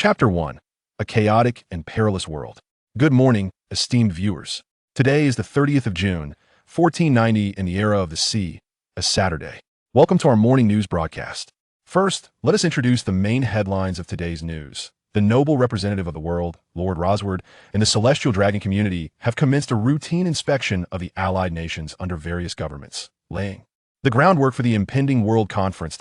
Chapter 1. A Chaotic and Perilous World. Good morning, esteemed viewers. Today is the 30th of June, 1490 in the era of the sea, a Saturday. Welcome to our morning news broadcast. First, let us introduce the main headlines of today's news. The noble representative of the world, Lord Rosward, and the celestial dragon community have commenced a routine inspection of the allied nations under various governments, laying the groundwork for the impending World Conference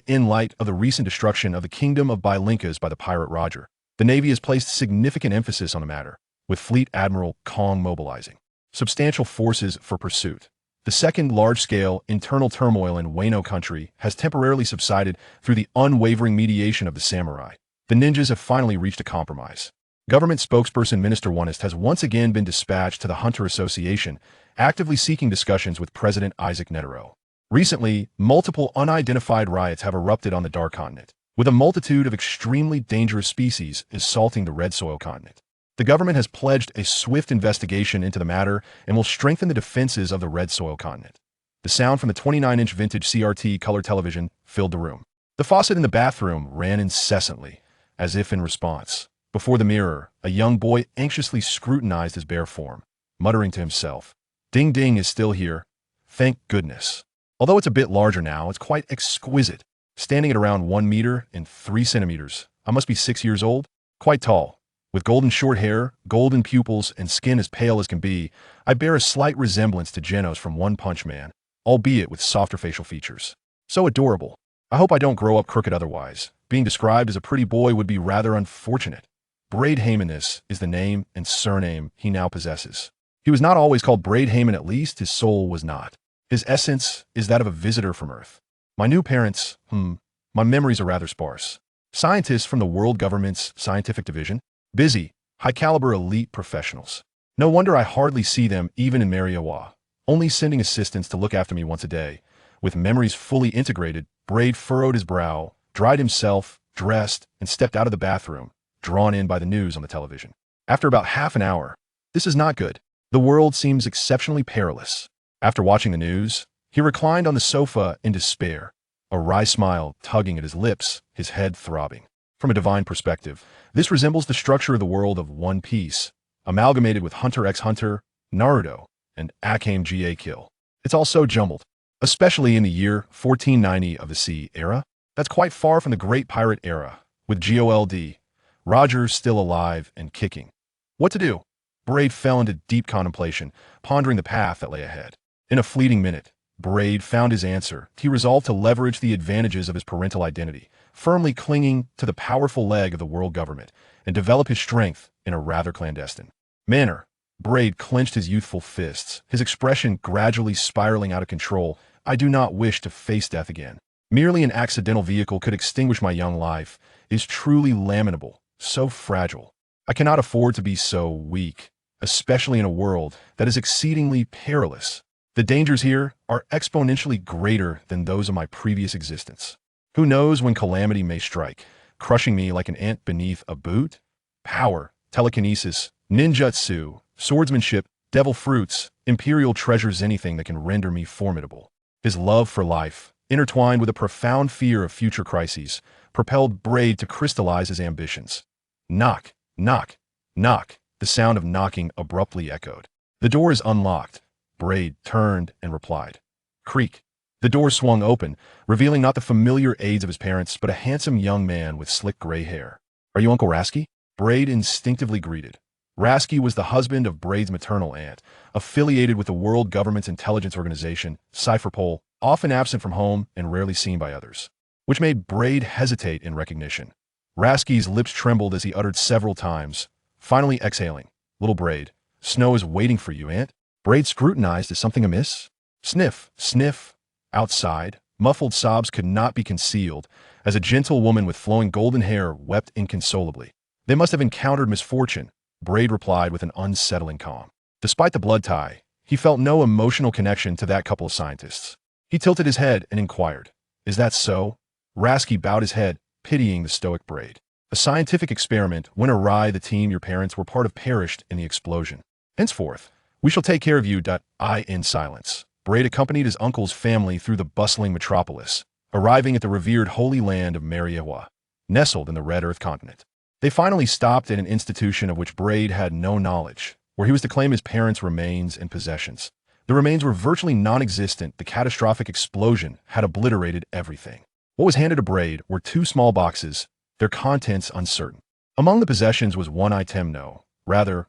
in light of the recent destruction of the Kingdom of Bilinkas by the pirate Roger. The Navy has placed significant emphasis on the matter, with Fleet Admiral Kong mobilizing substantial forces for pursuit. The second large-scale internal turmoil in Wano Country has temporarily subsided through the unwavering mediation of the samurai. The ninjas have finally reached a compromise. Government spokesperson Minister Onest has once again been dispatched to the Hunter Association, actively seeking discussions with President Isaac Netero. Recently, multiple unidentified riots have erupted on the Dark Continent, with a multitude of extremely dangerous species assaulting the Red Soil continent. The government has pledged a swift investigation into the matter and will strengthen the defenses of the Red Soil continent. The sound from the 29-inch vintage CRT color television filled the room. The faucet in the bathroom ran incessantly, as if in response. Before the mirror, a young boy anxiously scrutinized his bare form, muttering to himself, "Ding Ding is still here. Thank goodness." Although it's a bit larger now, it's quite exquisite. Standing at around 1 meter and 3 centimeters, I must be 6 years old, quite tall. With golden short hair, golden pupils, and skin as pale as can be, I bear a slight resemblance to Genos from One Punch Man, albeit with softer facial features. So adorable. I hope I don't grow up crooked otherwise. Being described as a pretty boy would be rather unfortunate. Braid Heymanis is the name and surname he now possesses. He was not always called Braid Heyman, at least his soul was not. His essence is that of a visitor from Earth. My new parents, my memories are rather sparse. Scientists from the world government's scientific division, busy, high-caliber elite professionals. No wonder I hardly see them even in Mariawa, only sending assistants to look after me once a day. With memories fully integrated, Braid furrowed his brow, dried himself, dressed, and stepped out of the bathroom, drawn in by the news on the television. After about half an hour, this is not good. The world seems exceptionally perilous. After watching the news, he reclined on the sofa in despair, a wry smile tugging at his lips, his head throbbing. From a divine perspective, this resembles the structure of the world of One Piece, amalgamated with Hunter x Hunter, Naruto, and Akame ga Kill. It's all so jumbled, especially in the year 1490 of the sea era. That's quite far from the Great Pirate era, with GOLD, Roger still alive and kicking. What to do? Braid fell into deep contemplation, pondering the path that lay ahead. In a fleeting minute, Braid found his answer. He resolved to leverage the advantages of his parental identity, firmly clinging to the powerful leg of the world government, and develop his strength in a rather clandestine manner. Braid clenched his youthful fists, his expression gradually spiraling out of control. "I do not wish to face death again. Merely an accidental vehicle could extinguish my young life. It is truly lamentable, so fragile. I cannot afford to be so weak, especially in a world that is exceedingly perilous. The dangers here are exponentially greater than those of my previous existence. Who knows when calamity may strike, crushing me like an ant beneath a boot? Power, telekinesis, ninjutsu, swordsmanship, devil fruits, imperial treasures, anything that can render me formidable." His love for life, intertwined with a profound fear of future crises, propelled Braid to crystallize his ambitions. Knock, knock, knock. The sound of knocking abruptly echoed. "The door is unlocked." Braid turned and replied. Creak. The door swung open, revealing not the familiar aids of his parents, but a handsome young man with slick gray hair. "Are you Uncle Rasky?" Braid instinctively greeted. Rasky was the husband of Braid's maternal aunt, affiliated with the world government's intelligence organization, Cypherpol, often absent from home and rarely seen by others, which made Braid hesitate in recognition. Rasky's lips trembled as he uttered several times, finally exhaling, "Little Braid, Snow is waiting for you, Aunt." Braid scrutinized. "Is something amiss?" Sniff, sniff. Outside, muffled sobs could not be concealed, as a gentle woman with flowing golden hair wept inconsolably. "They must have encountered misfortune," Braid replied with an unsettling calm. Despite the blood tie, he felt no emotional connection to that couple of scientists. He tilted his head and inquired, "Is that so?" Rasky bowed his head, pitying the stoic Braid. "A scientific experiment went awry. The team your parents were part of perished in the explosion. Henceforth, we shall take care of you." In silence, Braid accompanied his uncle's family through the bustling metropolis, arriving at the revered holy land of Mariawa, nestled in the Red Earth continent. They finally stopped at an institution of which Braid had no knowledge, where he was to claim his parents' remains and possessions. The remains were virtually non-existent. The catastrophic explosion had obliterated everything. What was handed to Braid were two small boxes, their contents uncertain. Among the possessions was one item,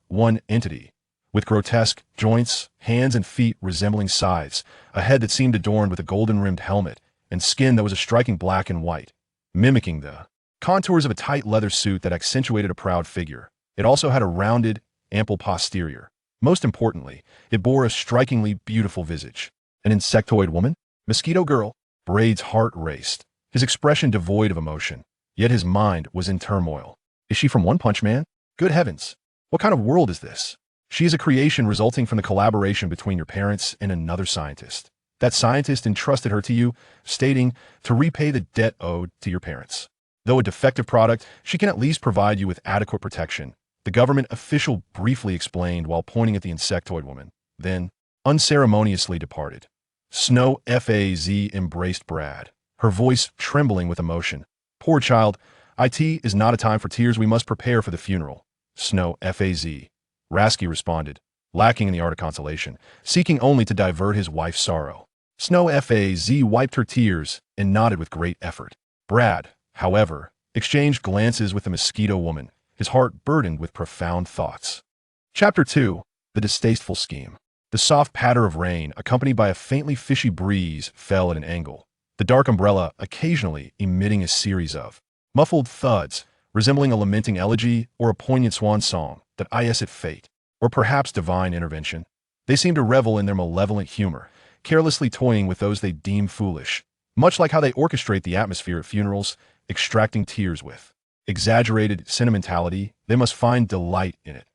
one entity, with grotesque joints, hands and feet resembling scythes, a head that seemed adorned with a golden-rimmed helmet, and skin that was a striking black and white, mimicking the contours of a tight leather suit that accentuated a proud figure. It also had a rounded, ample posterior. Most importantly, it bore a strikingly beautiful visage. An insectoid woman? Mosquito girl? Braid's heart raced, his expression devoid of emotion. Yet his mind was in turmoil. Is she from One Punch Man? Good heavens! What kind of world is this? She is a creation resulting from the collaboration between your parents and another scientist. That scientist entrusted her to you, stating to repay the debt owed to your parents. Though a defective product, she can at least provide you with adequate protection, the government official briefly explained while pointing at the insectoid woman, then unceremoniously departed. Snow Faz embraced Brad, her voice trembling with emotion. Poor child, it is not a time for tears. We must prepare for the funeral. Snow Faz. Rasky responded, lacking in the art of consolation, seeking only to divert his wife's sorrow. Snow Faz wiped her tears and nodded with great effort. Brad, however, exchanged glances with the mosquito woman, his heart burdened with profound thoughts. Chapter 2. The Distasteful Scheme. The soft patter of rain, accompanied by a faintly fishy breeze, fell at an angle, the dark umbrella occasionally emitting a series of muffled thuds, resembling a lamenting elegy or a poignant swan song that eyes at fate, or perhaps divine intervention. They seemed to revel in their malevolent humor, carelessly toying with those they deem foolish, much like how they orchestrate the atmosphere at funerals, extracting tears with exaggerated sentimentality. They must find delight in it.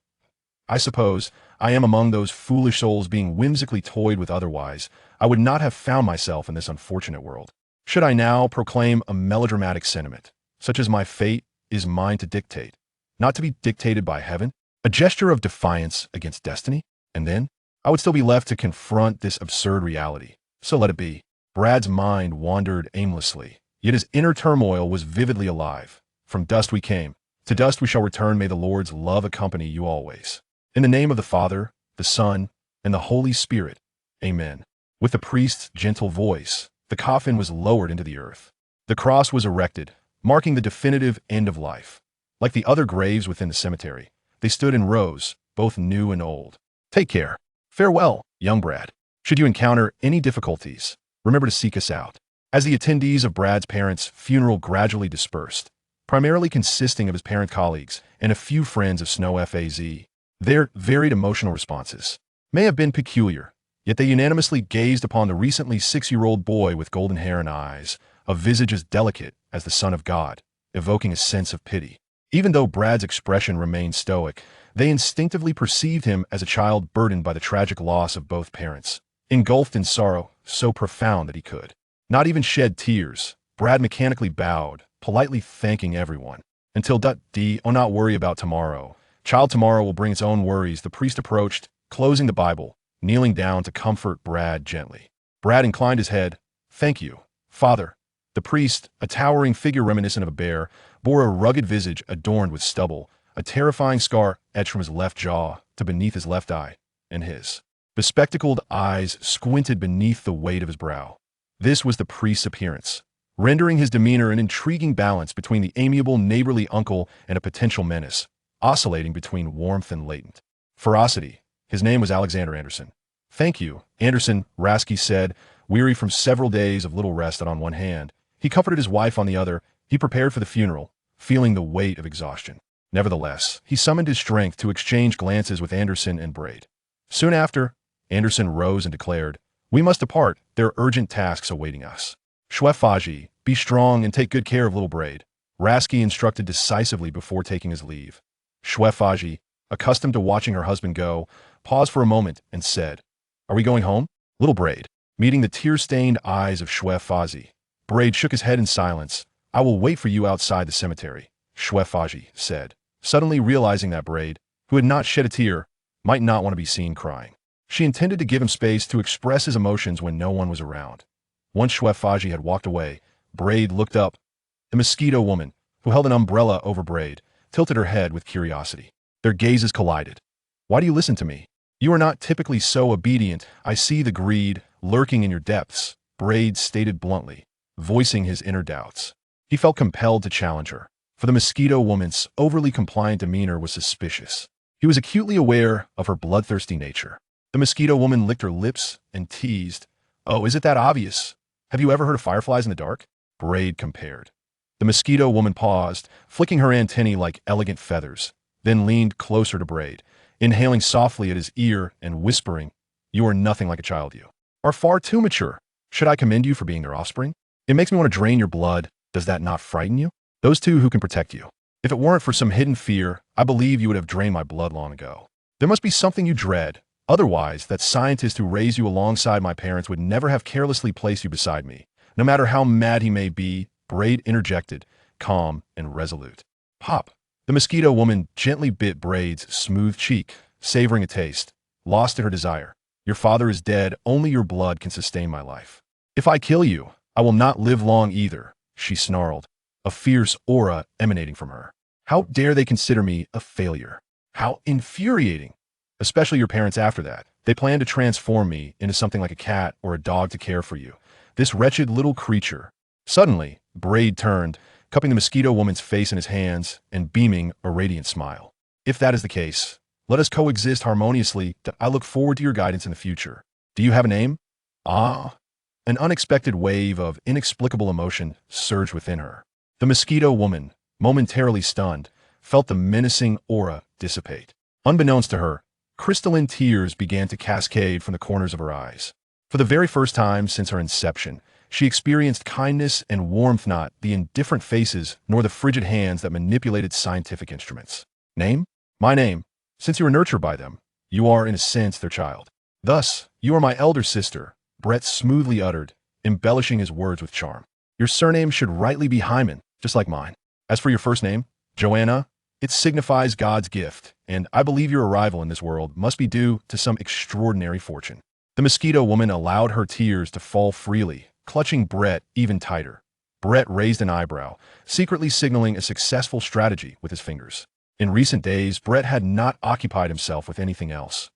I suppose I am among those foolish souls being whimsically toyed with. Otherwise, I would not have found myself in this unfortunate world. Should I now proclaim a melodramatic sentiment, such as my fate is mine to dictate, not to be dictated by heaven, a gesture of defiance against destiny, and then I would still be left to confront this absurd reality. So let it be. Brad's mind wandered aimlessly, yet his inner turmoil was vividly alive. From dust we came, to dust we shall return. May the Lord's love accompany you always. In the name of the Father, the Son, and the Holy Spirit. Amen. With the priest's gentle voice, the coffin was lowered into the earth. The cross was erected, marking the definitive end of life. Like the other graves within the cemetery, they stood in rows, both new and old. Take care. Farewell, young Brad. Should you encounter any difficulties, remember to seek us out. As the attendees of Brad's parents' funeral gradually dispersed, primarily consisting of his parent colleagues and a few friends of Snow Faz, their varied emotional responses may have been peculiar, yet they unanimously gazed upon the recently 6-year-old boy with golden hair and eyes, a visage as delicate as the Son of God, evoking a sense of pity. Even though Brad's expression remained stoic, they instinctively perceived him as a child burdened by the tragic loss of both parents, engulfed in sorrow so profound that he could not even shed tears. Brad mechanically bowed, politely thanking everyone. Until not worry about tomorrow. Child, tomorrow will bring its own worries. The priest approached, closing the Bible, kneeling down to comfort Brad gently. Brad inclined his head. Thank you, Father. The priest, a towering figure reminiscent of a bear, bore a rugged visage adorned with stubble, a terrifying scar etched from his left jaw to beneath his left eye, and his bespectacled eyes squinted beneath the weight of his brow. This was the priest's appearance, rendering his demeanor an intriguing balance between the amiable neighborly uncle and a potential menace, oscillating between warmth and latent ferocity. His name was Alexander Anderson. Thank you, Anderson, Rasky said, weary from several days of little rest. And on one hand, he comforted his wife. On the other, he prepared for the funeral, feeling the weight of exhaustion. Nevertheless, he summoned his strength to exchange glances with Anderson and Braid. Soon after, Anderson rose and declared, "We must depart. There are urgent tasks awaiting us. Shwefaji, be strong and take good care of little Braid." Rasky instructed decisively before taking his leave. Shwefaji, accustomed to watching her husband go, paused for a moment and said, "Are we going home?" Little Braid, meeting the tear-stained eyes of Shwefaji. Braid shook his head in silence. "I will wait for you outside the cemetery," Shwefaji said, suddenly realizing that Braid, who had not shed a tear, might not want to be seen crying. She intended to give him space to express his emotions when no one was around. Once Shwefaji had walked away, Braid looked up. The mosquito woman, who held an umbrella over Braid, tilted her head with curiosity. Their gazes collided. Why do you listen to me? You are not typically so obedient. I see the greed lurking in your depths, Braid stated bluntly, voicing his inner doubts. He felt compelled to challenge her, for the mosquito woman's overly compliant demeanor was suspicious. He was acutely aware of her bloodthirsty nature. The mosquito woman licked her lips and teased, "Oh, is it that obvious? Have you ever heard of fireflies in the dark?" Braid compared. The mosquito woman paused, flicking her antennae like elegant feathers, then leaned closer to Braid, inhaling softly at his ear and whispering, "You are nothing like a child, you are far too mature. Should I commend you for being their offspring? It makes me want to drain your blood. Does that not frighten you? Those two who can protect you. If it weren't for some hidden fear, I believe you would have drained my blood long ago. There must be something you dread. Otherwise, that scientist who raised you alongside my parents would never have carelessly placed you beside me. No matter how mad he may be," Braid interjected, calm and resolute. "Pop." The mosquito woman gently bit Braid's smooth cheek, savoring a taste, lost in her desire. "Your father is dead. Only your blood can sustain my life. If I kill you, I will not live long either," she snarled, a fierce aura emanating from her. "How dare they consider me a failure? How infuriating! Especially your parents after that. They plan to transform me into something like a cat or a dog to care for you. This wretched little creature." Suddenly, Braid turned, cupping the mosquito woman's face in his hands and beaming a radiant smile. "If that is the case, let us coexist harmoniously. I look forward to your guidance in the future. Do you have a name?" "Ah." An unexpected wave of inexplicable emotion surged within her. The mosquito woman, momentarily stunned, felt the menacing aura dissipate. Unbeknownst to her, crystalline tears began to cascade from the corners of her eyes. For the very first time since her inception, she experienced kindness and warmth, not the indifferent faces nor the frigid hands that manipulated scientific instruments. "Name? My name. Since you were nurtured by them, you are in a sense their child. Thus, you are my elder sister," Brett smoothly uttered, embellishing his words with charm. "Your surname should rightly be Hyman, just like mine. As for your first name, Joanna, it signifies God's gift, and I believe your arrival in this world must be due to some extraordinary fortune." The mosquito woman allowed her tears to fall freely, clutching Brett even tighter. Brett raised an eyebrow, secretly signaling a successful strategy with his fingers. In recent days, Brett had not occupied himself with anything else.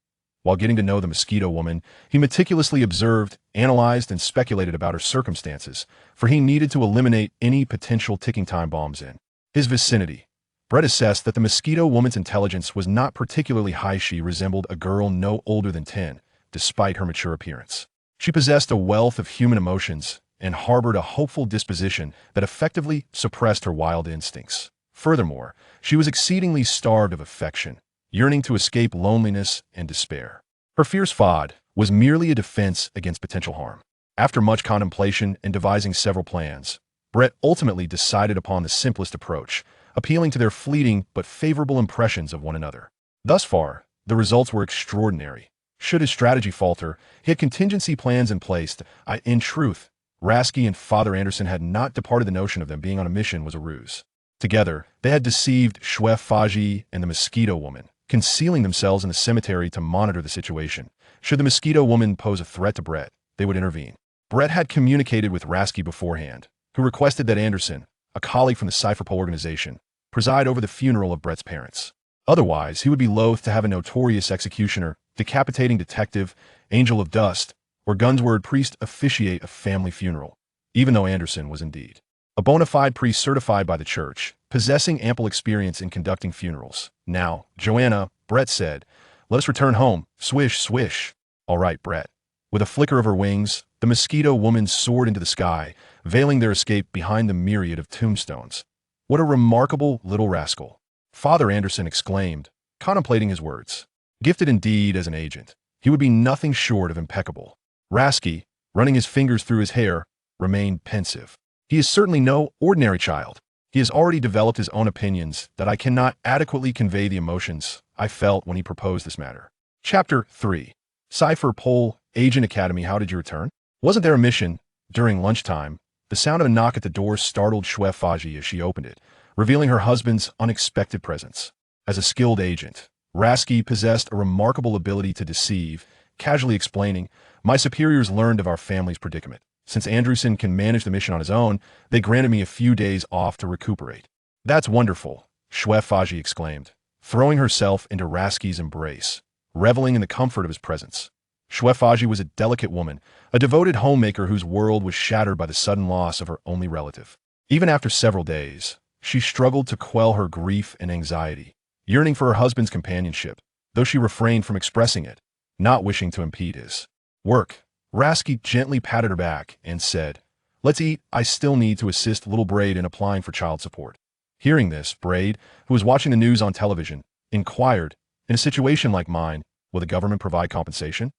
While getting to know the mosquito woman, he meticulously observed, analyzed, and speculated about her circumstances, for he needed to eliminate any potential ticking time bombs in his vicinity. Brett assessed that the mosquito woman's intelligence was not particularly high. She resembled a girl no older than 10, despite her mature appearance. She possessed a wealth of human emotions and harbored a hopeful disposition that effectively suppressed her wild instincts. Furthermore, she was exceedingly starved of affection, yearning to escape loneliness and despair. Her fierce fraud was merely a defense against potential harm. After much contemplation and devising several plans, Brett ultimately decided upon the simplest approach, appealing to their fleeting but favorable impressions of one another. Thus far, the results were extraordinary. Should his strategy falter, he had contingency plans in place. In truth, Rasky and Father Anderson had not departed the notion of them being on a mission was a ruse. Together, they had deceived Faji and the mosquito woman, concealing themselves in the cemetery to monitor the situation. Should the mosquito woman pose a threat to Brett, they would intervene. Brett had communicated with Rasky beforehand, who requested that Anderson, a colleague from the Cypherpole organization, preside over the funeral of Brett's parents. Otherwise, he would be loath to have a notorious executioner, decapitating detective, angel of dust, or Gunsword priest officiate a family funeral, even though Anderson was indeed a bona fide priest certified by the church, possessing ample experience in conducting funerals. "Now, Joanna," Brett said, "let us return home. Swish, swish." "All right, Brett." With a flicker of her wings, the mosquito woman soared into the sky, veiling their escape behind the myriad of tombstones. "What a remarkable little rascal," Father Anderson exclaimed, contemplating his words. Gifted indeed as an agent, he would be nothing short of impeccable. Rasky, running his fingers through his hair, remained pensive. "He is certainly no ordinary child. He has already developed his own opinions that I cannot adequately convey the emotions I felt when he proposed this matter." Chapter 3. Cypherpole Agent Academy. How did you return? Wasn't there a mission? During lunchtime, the sound of a knock at the door startled Faji as she opened it, revealing her husband's unexpected presence. As a skilled agent, Rasky possessed a remarkable ability to deceive, casually explaining, "My superiors learned of our family's predicament. Since Anderson can manage the mission on his own, they granted me a few days off to recuperate." "That's wonderful," Faji exclaimed, throwing herself into Raski's embrace, reveling in the comfort of his presence. Faji was a delicate woman, a devoted homemaker whose world was shattered by the sudden loss of her only relative. Even after several days, she struggled to quell her grief and anxiety, yearning for her husband's companionship, though she refrained from expressing it, not wishing to impede his work. Raski gently patted her back and said, "Let's eat. I still need to assist little Braid in applying for child support." Hearing this, Braid, who was watching the news on television, inquired, "In a situation like mine, will the government provide compensation?"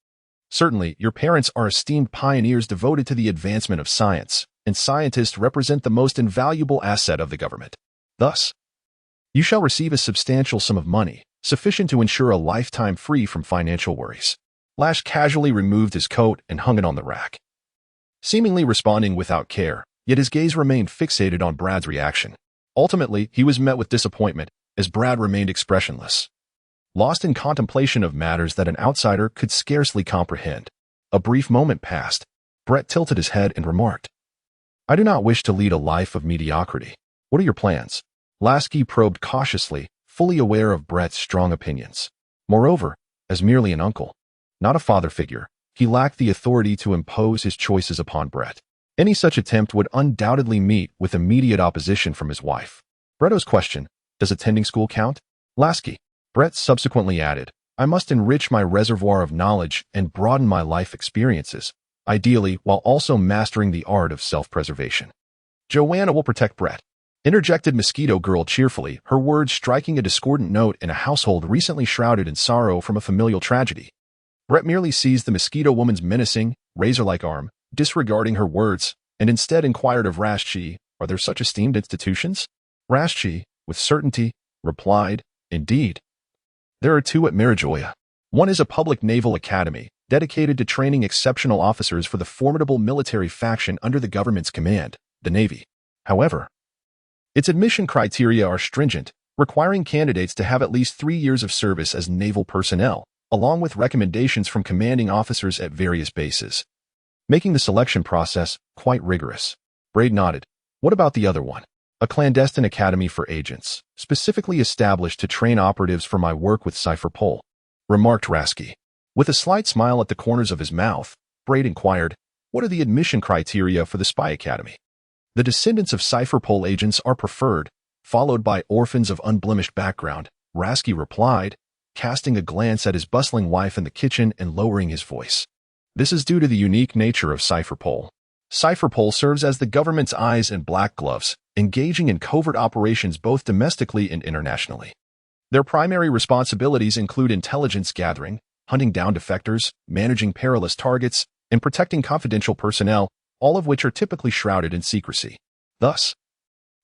"Certainly, your parents are esteemed pioneers devoted to the advancement of science, and scientists represent the most invaluable asset of the government. Thus, you shall receive a substantial sum of money, sufficient to ensure a lifetime free from financial worries." Lash casually removed his coat and hung it on the rack, seemingly responding without care, yet his gaze remained fixated on Brad's reaction. Ultimately, he was met with disappointment as Brad remained expressionless, lost in contemplation of matters that an outsider could scarcely comprehend. A brief moment passed. Brett tilted his head and remarked, "I do not wish to lead a life of mediocrity. What are your plans?" Lasky probed cautiously, fully aware of Brett's strong opinions. Moreover, as merely an uncle, not a father figure, he lacked the authority to impose his choices upon Brett. Any such attempt would undoubtedly meet with immediate opposition from his wife. Bretto's question, "Does attending school count?" Lasky. Brett subsequently added, "I must enrich my reservoir of knowledge and broaden my life experiences, ideally while also mastering the art of self-preservation." "Joanna will protect Brett," interjected Mosquito Girl cheerfully, her words striking a discordant note in a household recently shrouded in sorrow from a familial tragedy. Brett merely seized the Mosquito Woman's menacing, razor-like arm, disregarding her words, and instead inquired of Rashchi, "Are there such esteemed institutions?" Rashchi, with certainty, replied, "Indeed. There are two at Mirajoya. One is a public naval academy, dedicated to training exceptional officers for the formidable military faction under the government's command, the Navy. However, its admission criteria are stringent, requiring candidates to have at least 3 years of service as naval personnel, along with recommendations from commanding officers at various bases, making the selection process quite rigorous." Braid nodded. "What about the other one?" "A clandestine academy for agents, specifically established to train operatives for my work with Cypher Pole," remarked Rasky. With a slight smile at the corners of his mouth, Braid inquired, "What are the admission criteria for the spy academy?" "The descendants of Cypher Pole agents are preferred, followed by orphans of unblemished background," Rasky replied, casting a glance at his bustling wife in the kitchen and lowering his voice. "This is due to the unique nature of Cypher Pole. Cypher Pole serves as the government's eyes and black gloves, engaging in covert operations both domestically and internationally. Their primary responsibilities include intelligence gathering, hunting down defectors, managing perilous targets, and protecting confidential personnel, all of which are typically shrouded in secrecy. Thus,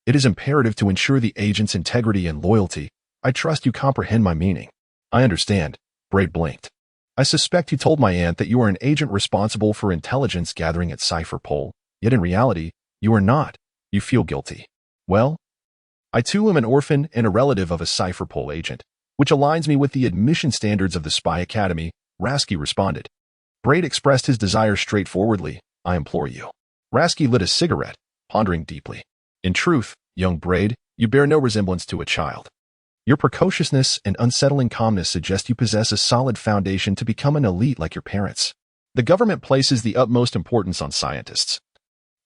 it is imperative to ensure the agent's integrity and loyalty. I trust you comprehend my meaning." "I understand," Braid blinked. "I suspect you told my aunt that you are an agent responsible for intelligence gathering at Cypher Pole, yet in reality, you are not. You feel guilty." "Well, I too am an orphan and a relative of a Cypher Pole agent, which aligns me with the admission standards of the Spy Academy," Rasky responded. Braid expressed his desire straightforwardly, "I implore you." Rasky lit a cigarette, pondering deeply. "In truth, young Braid, you bear no resemblance to a child. Your precociousness and unsettling calmness suggest you possess a solid foundation to become an elite like your parents. The government places the utmost importance on scientists,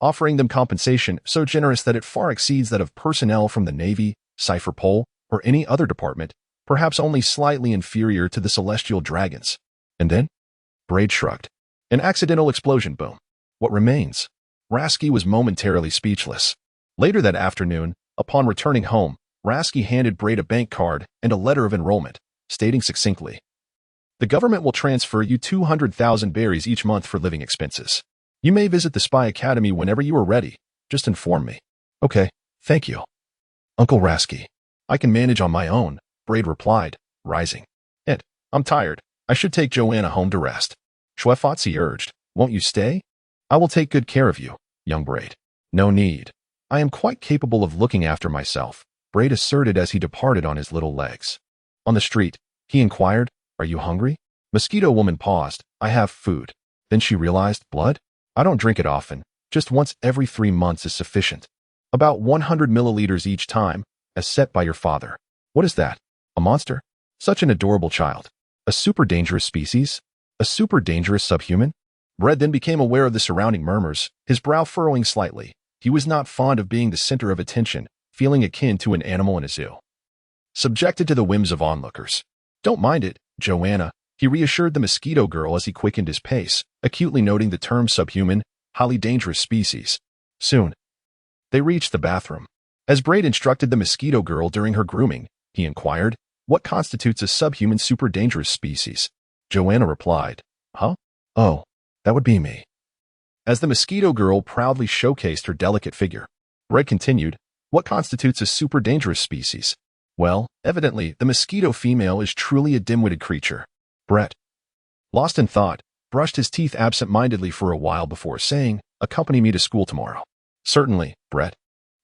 offering them compensation so generous that it far exceeds that of personnel from the Navy, Cypher Pole, or any other department, perhaps only slightly inferior to the Celestial Dragons." "And then?" Braid shrugged. "An accidental explosion, boom. What remains?" Rasky was momentarily speechless. Later that afternoon, upon returning home, Rasky handed Braid a bank card and a letter of enrollment, stating succinctly, "The government will transfer you 200,000 berries each month for living expenses. You may visit the Spy Academy whenever you are ready. Just inform me." "Okay, thank you, Uncle Rasky. I can manage on my own," Braid replied, rising. "And I'm tired. I should take Joanna home to rest." Shwefatsi urged, "Won't you stay? I will take good care of you, young Braid." "No need. I am quite capable of looking after myself," Braid asserted as he departed on his little legs. On the street, he inquired, "Are you hungry?" Mosquito Woman paused. "I have food." Then she realized, "Blood? I don't drink it often. Just once every 3 months is sufficient. About 100 milliliters each time," as set by your father. What is that? A monster? Such an adorable child. A super dangerous species? A super dangerous subhuman? Brett then became aware of the surrounding murmurs, his brow furrowing slightly. He was not fond of being the center of attention, feeling akin to an animal in a zoo, subjected to the whims of onlookers. Don't mind it, Joanna, he reassured the mosquito girl as he quickened his pace, acutely noting the term subhuman, highly dangerous species. Soon, they reached the bathroom. As Braid instructed the mosquito girl during her grooming, he inquired, what constitutes a subhuman super dangerous species? Joanna replied, Huh? Oh, that would be me. As the mosquito girl proudly showcased her delicate figure, Braid continued, what constitutes a super dangerous species? Well, evidently, the mosquito female is truly a dim-witted creature. Brett, lost in thought, brushed his teeth absent-mindedly for a while before saying, accompany me to school tomorrow. Certainly, Brett.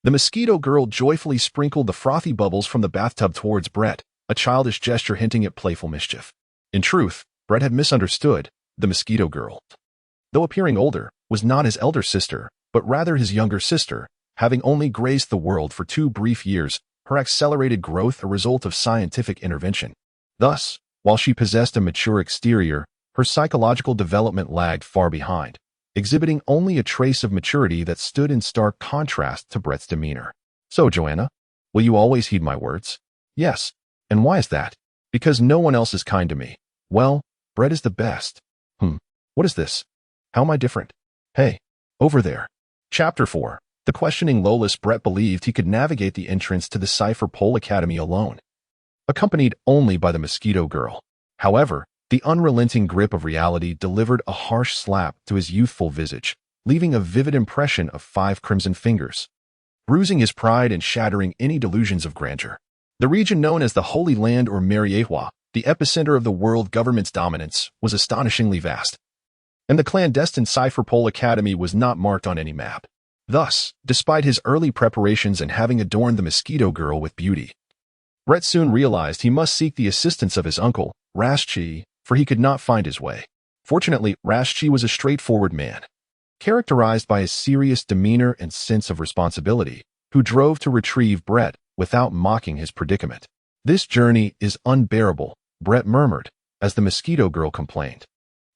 The mosquito girl joyfully sprinkled the frothy bubbles from the bathtub towards Brett, a childish gesture hinting at playful mischief. In truth, Brett had misunderstood. The mosquito girl, though appearing older, was not his elder sister, but rather his younger sister, having only graced the world for 2 brief years, her accelerated growth a result of scientific intervention. Thus, while she possessed a mature exterior, her psychological development lagged far behind, exhibiting only a trace of maturity that stood in stark contrast to Brett's demeanor. So, Joanna, will you always heed my words? Yes. And why is that? Because no one else is kind to me. Well, Brett is the best. What is this? How am I different? Hey, over there. Chapter 4. The questioning Lolas. Brett believed he could navigate the entrance to the Cipher Pole Academy alone, accompanied only by the mosquito girl. However, the unrelenting grip of reality delivered a harsh slap to his youthful visage, leaving a vivid impression of 5 crimson fingers, bruising his pride and shattering any delusions of grandeur. The region known as the Holy Land or Mariewa, the epicenter of the world government's dominance, was astonishingly vast, and the clandestine Cipher Pole Academy was not marked on any map. Thus, despite his early preparations and having adorned the mosquito girl with beauty, Brett soon realized he must seek the assistance of his uncle, Rashchi, for he could not find his way. Fortunately, Rashchi was a straightforward man, characterized by his serious demeanor and sense of responsibility, who drove to retrieve Brett without mocking his predicament. This journey is unbearable, Brett murmured, as the mosquito girl complained.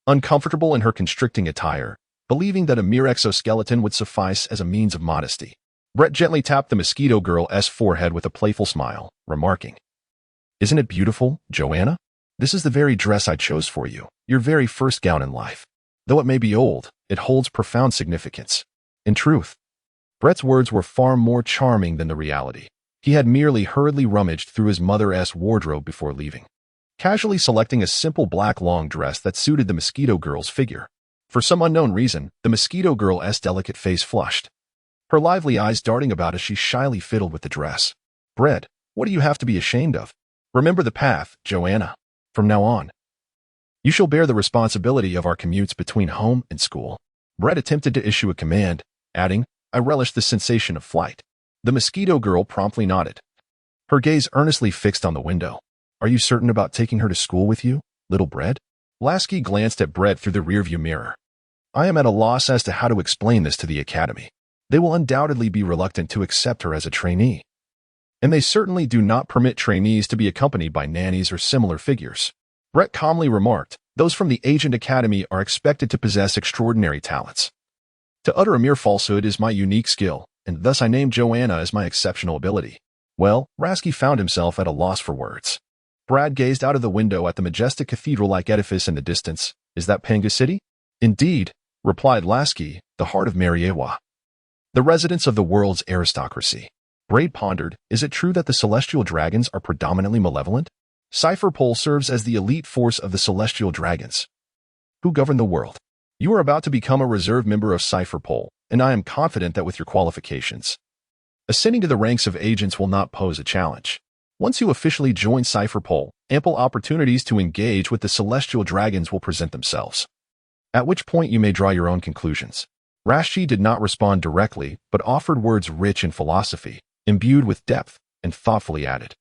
Uncomfortable in her constricting attire, believing that a mere exoskeleton would suffice as a means of modesty, Brett gently tapped the mosquito girl's forehead with a playful smile, remarking, Isn't it beautiful, Joanna? This is the very dress I chose for you, your very first gown in life. Though it may be old, it holds profound significance. In truth, Brett's words were far more charming than the reality. He had merely hurriedly rummaged through his mother's wardrobe before leaving, casually selecting a simple black long dress that suited the mosquito girl's figure. For some unknown reason, the mosquito girl's delicate face flushed, her lively eyes darting about as she shyly fiddled with the dress. Brett, what do you have to be ashamed of? Remember the path, Joanna. From now on, you shall bear the responsibility of our commutes between home and school. Brett attempted to issue a command, adding, I relish the sensation of flight. The mosquito girl promptly nodded, her gaze earnestly fixed on the window. Are you certain about taking her to school with you, little Brett? Lasky glanced at Brett through the rearview mirror. I am at a loss as to how to explain this to the academy. They will undoubtedly be reluctant to accept her as a trainee, and they certainly do not permit trainees to be accompanied by nannies or similar figures. Brett calmly remarked, those from the Agent Academy are expected to possess extraordinary talents. To utter a mere falsehood is my unique skill, and thus I named Joanna as my exceptional ability. Well, Rasky found himself at a loss for words. Brad gazed out of the window at the majestic cathedral-like edifice in the distance. Is that Panga City? Indeed, replied Lasky, the heart of Mariewa, the residence of the world's aristocracy. Braid pondered, is it true that the celestial dragons are predominantly malevolent? Cipher Pole serves as the elite force of the celestial dragons, who govern the world. You are about to become a reserve member of Cipher Pole, and I am confident that with your qualifications, ascending to the ranks of agents will not pose a challenge. Once you officially join Cipher Pole, ample opportunities to engage with the celestial dragons will present themselves, at which point you may draw your own conclusions. Rashchi did not respond directly, but offered words rich in philosophy, imbued with depth, and thoughtfully added,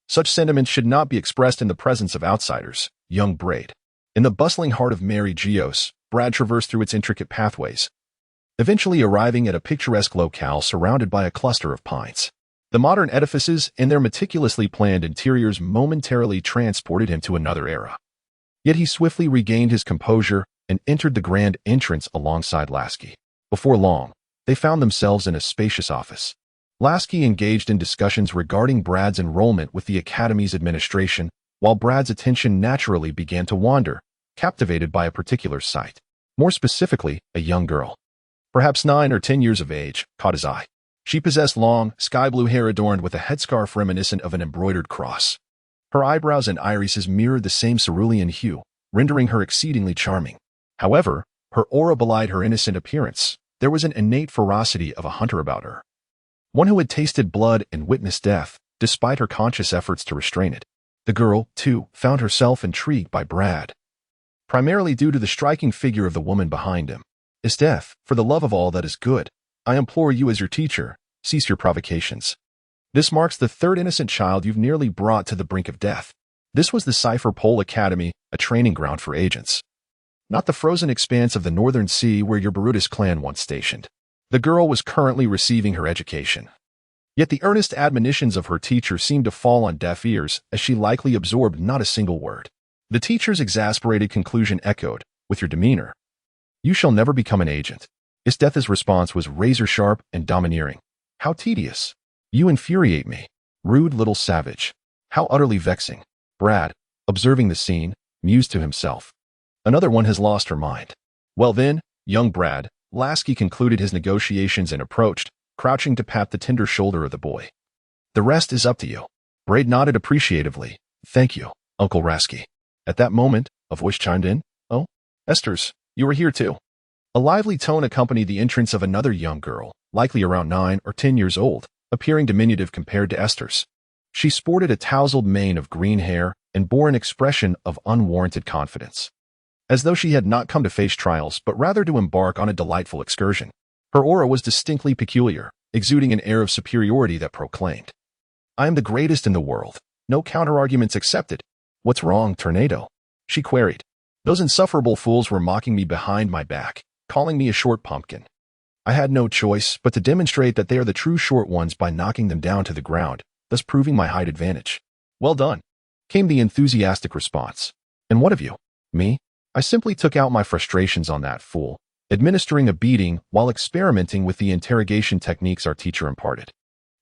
such sentiments should not be expressed in the presence of outsiders, young Braid. In the bustling heart of Mary Geos, Brad traversed through its intricate pathways, eventually arriving at a picturesque locale surrounded by a cluster of pines. The modern edifices and their meticulously planned interiors momentarily transported him to another era. Yet he swiftly regained his composure and entered the grand entrance alongside Lasky. Before long, they found themselves in a spacious office. Lasky engaged in discussions regarding Brad's enrollment with the Academy's administration, while Brad's attention naturally began to wander, captivated by a particular sight. More specifically, a young girl, perhaps 9 or 10 years of age, caught his eye. She possessed long, sky-blue hair adorned with a headscarf reminiscent of an embroidered cross. Her eyebrows and irises mirrored the same cerulean hue, rendering her exceedingly charming. However, her aura belied her innocent appearance. There was an innate ferocity of a hunter about her, one who had tasted blood and witnessed death, despite her conscious efforts to restrain it. The girl, too, found herself intrigued by Brad, primarily due to the striking figure of the woman behind him. "Death, for the love of all that is good, I implore you as your teacher, cease your provocations. This marks the third innocent child you've nearly brought to the brink of death." This was the Cipher Pole Academy, a training ground for agents, not the frozen expanse of the Northern Sea where your Brutus clan once stationed. The girl was currently receiving her education. Yet the earnest admonitions of her teacher seemed to fall on deaf ears, as she likely absorbed not a single word. The teacher's exasperated conclusion echoed, "With your demeanor, you shall never become an agent." Death's response was razor-sharp and domineering. "How tedious. You infuriate me. Rude little savage. How utterly vexing." Brad, observing the scene, mused to himself. "Another one has lost her mind." "Well then, young Brad," Lasky concluded his negotiations and approached, crouching to pat the tender shoulder of the boy. "The rest is up to you." Brad nodded appreciatively. "Thank you, Uncle Lasky." At that moment, a voice chimed in. "Oh, Esther's, you are here too." A lively tone accompanied the entrance of another young girl, likely around 9 or 10 years old, appearing diminutive compared to Esther's. She sported a tousled mane of green hair and bore an expression of unwarranted confidence, as though she had not come to face trials but rather to embark on a delightful excursion. Her aura was distinctly peculiar, exuding an air of superiority that proclaimed, "I am the greatest in the world. No counter-arguments accepted." "What's wrong, Tornado?" she queried. "Those insufferable fools were mocking me behind my back, calling me a short pumpkin. I had no choice but to demonstrate that they are the true short ones by knocking them down to the ground, thus proving my height advantage." "Well done," came the enthusiastic response. "And what of you?" "Me? I simply took out my frustrations on that fool, administering a beating while experimenting with the interrogation techniques our teacher imparted.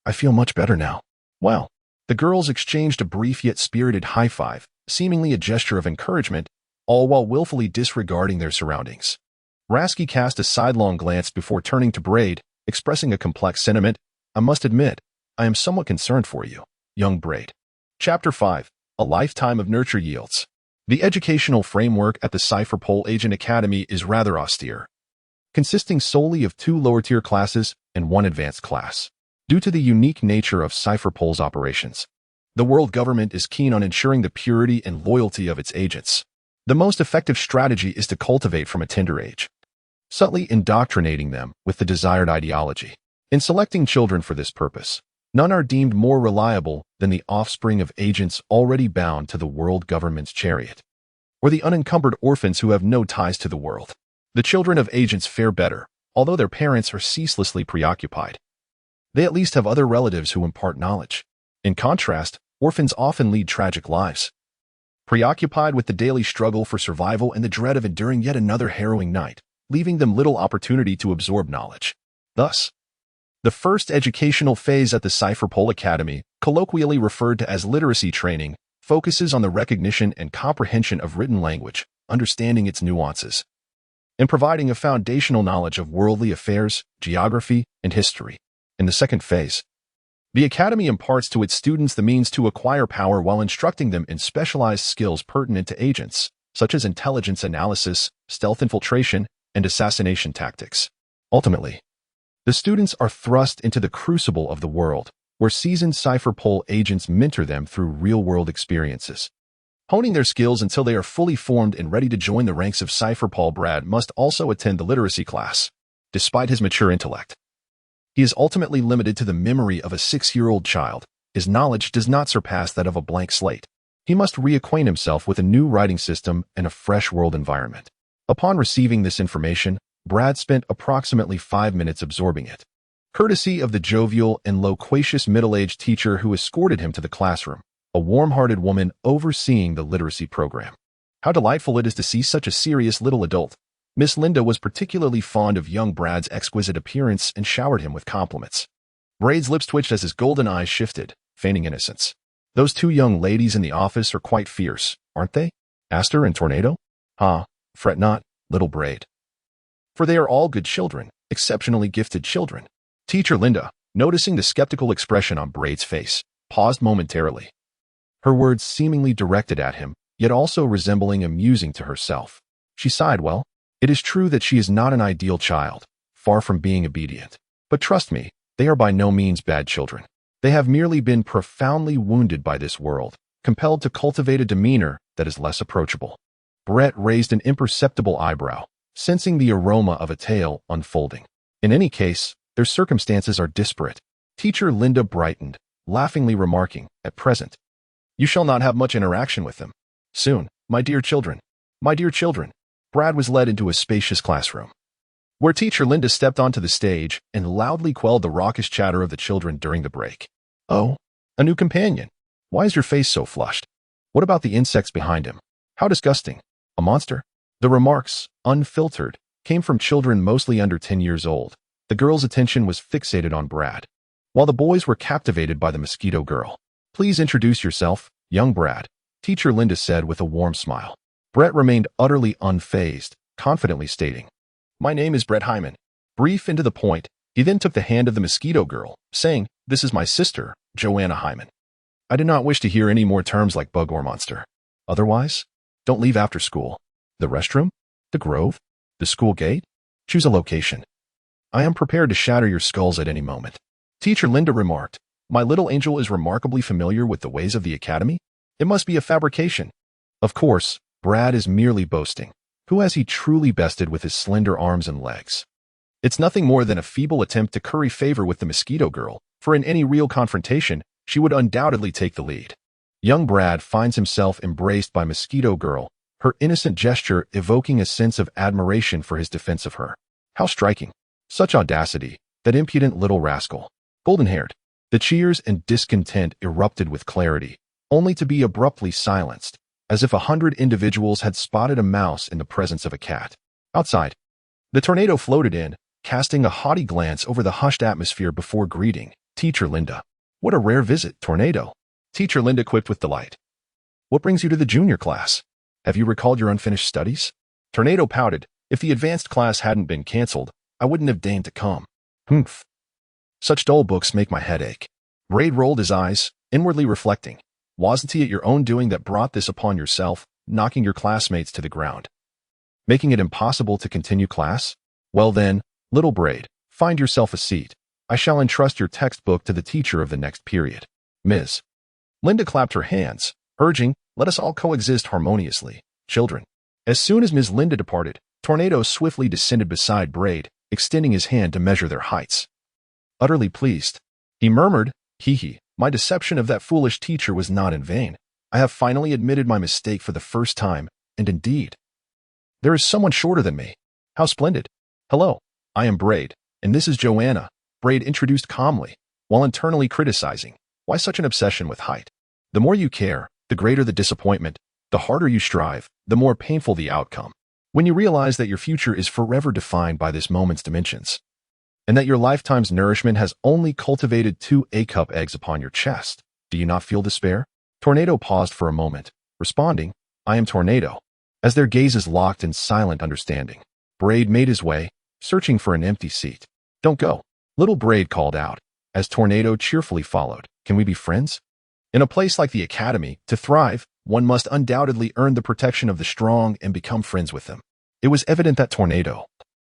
I feel much better now." "Well." The girls exchanged a brief yet spirited high-five, seemingly a gesture of encouragement, all while willfully disregarding their surroundings. Lasky cast a sidelong glance before turning to Braid, expressing a complex sentiment. "I must admit, I am somewhat concerned for you, young Braid." Chapter 5. A Lifetime of Nurture Yields. The educational framework at the Cipher Pole Agent Academy is rather austere, consisting solely of 2 lower-tier classes and 1 advanced class. Due to the unique nature of Cipher Pole's operations, the world government is keen on ensuring the purity and loyalty of its agents. The most effective strategy is to cultivate from a tender age, subtly indoctrinating them with the desired ideology. In selecting children for this purpose, none are deemed more reliable than the offspring of agents already bound to the world government's chariot, or the unencumbered orphans who have no ties to the world. The children of agents fare better, although their parents are ceaselessly preoccupied. They at least have other relatives who impart knowledge. In contrast, orphans often lead tragic lives, preoccupied with the daily struggle for survival and the dread of enduring yet another harrowing night, leaving them little opportunity to absorb knowledge. Thus, the first educational phase at the Cipher Pole Academy, colloquially referred to as literacy training, focuses on the recognition and comprehension of written language, understanding its nuances, and providing a foundational knowledge of worldly affairs, geography, and history. In the second phase, the Academy imparts to its students the means to acquire power while instructing them in specialized skills pertinent to agents, such as intelligence analysis, stealth infiltration, and assassination tactics. Ultimately, the students are thrust into the crucible of the world, where seasoned Cipher Pole agents mentor them through real-world experiences, honing their skills until they are fully formed and ready to join the ranks of Cipher Pole. Brad must also attend the literacy class. Despite his mature intellect, he is ultimately limited to the memory of a 6-year-old child. His knowledge does not surpass that of a blank slate. He must reacquaint himself with a new writing system and a fresh world environment. Upon receiving this information, Brad spent approximately 5 minutes absorbing it. courtesy of the jovial and loquacious middle-aged teacher who escorted him to the classroom, a warm-hearted woman overseeing the literacy program. How delightful it is to see such a serious little adult. Miss Linda was particularly fond of young Brad's exquisite appearance and showered him with compliments. Braid's lips twitched as his golden eyes shifted, feigning innocence. Those two young ladies in the office are quite fierce, aren't they? Aster and Tornado? Fret not, little Braid. For they are all good children, exceptionally gifted children. Teacher Linda, noticing the skeptical expression on Braid's face, paused momentarily. Her words seemingly directed at him, yet also resembling amusing to herself. She sighed. Well, it is true that she is not an ideal child, far from being obedient. But trust me, they are by no means bad children. They have merely been profoundly wounded by this world, compelled to cultivate a demeanor that is less approachable. Brett raised an imperceptible eyebrow, sensing the aroma of a tale unfolding. In any case, their circumstances are disparate. Teacher Linda brightened, laughingly remarking, at present, you shall not have much interaction with them. Soon, my dear children. My dear children. Brad was led into a spacious classroom, where Teacher Linda stepped onto the stage and loudly quelled the raucous chatter of the children during the break. Oh, a new companion. Why is your face so flushed? What about the insects behind him? How disgusting. A monster? The remarks, unfiltered, came from children mostly under 10 years old. The girls' attention was fixated on Brad, while the boys were captivated by the mosquito girl. Please introduce yourself, young Brad, Teacher Linda said with a warm smile. Brett remained utterly unfazed, confidently stating, my name is Brett Hyman. Brief and to the point, he then took the hand of the mosquito girl, saying, this is my sister, Joanna Hyman. I did not wish to hear any more terms like bug or monster. Otherwise, don't leave after school. The restroom? The grove? The school gate? Choose a location. I am prepared to shatter your skulls at any moment. Teacher Linda remarked, my little angel is remarkably familiar with the ways of the academy. It must be a fabrication. Of course, Brad is merely boasting. Who has he truly bested with his slender arms and legs? It's nothing more than a feeble attempt to curry favor with the mosquito girl, for in any real confrontation, she would undoubtedly take the lead. Young Brad finds himself embraced by mosquito girl, her innocent gesture evoking a sense of admiration for his defense of her. How striking. Such audacity, that impudent little rascal. Golden-haired. The cheers and discontent erupted with clarity, only to be abruptly silenced, as if 100 individuals had spotted a mouse in the presence of a cat. Outside, the tornado floated in, casting a haughty glance over the hushed atmosphere before greeting Teacher Linda. What a rare visit, Tornado. Teacher Linda quipped with delight. What brings you to the junior class? Have you recalled your unfinished studies? Tornado pouted. If the advanced class hadn't been canceled, I wouldn't have deigned to come. Humph. Such dull books make my head ache. Braid rolled his eyes, inwardly reflecting. Wasn't it your own doing that brought this upon yourself, knocking your classmates to the ground? Making it impossible to continue class? Well then, little Braid, find yourself a seat. I shall entrust your textbook to the teacher of the next period. Ms. Linda clapped her hands, urging, let us all coexist harmoniously, children. As soon as Ms. Linda departed, Tornado swiftly descended beside Braid, extending his hand to measure their heights. Utterly pleased, he murmured, He, my deception of that foolish teacher was not in vain. I have finally admitted my mistake for the first time, and indeed, there is someone shorter than me. How splendid. Hello, I am Braid, and this is Joanna, Braid introduced calmly, while internally criticizing. Why such an obsession with height? The more you care, the greater the disappointment. The harder you strive, the more painful the outcome. When you realize that your future is forever defined by this moment's dimensions, and that your lifetime's nourishment has only cultivated 2 A-cup eggs upon your chest, do you not feel despair? Tornado paused for a moment, responding, I am Tornado. As their gazes locked in silent understanding, Braid made his way, searching for an empty seat. Don't go. Little Braid called out, as Tornado cheerfully followed. Can we be friends? In a place like the academy, to thrive, one must undoubtedly earn the protection of the strong and become friends with them. It was evident that Tornado,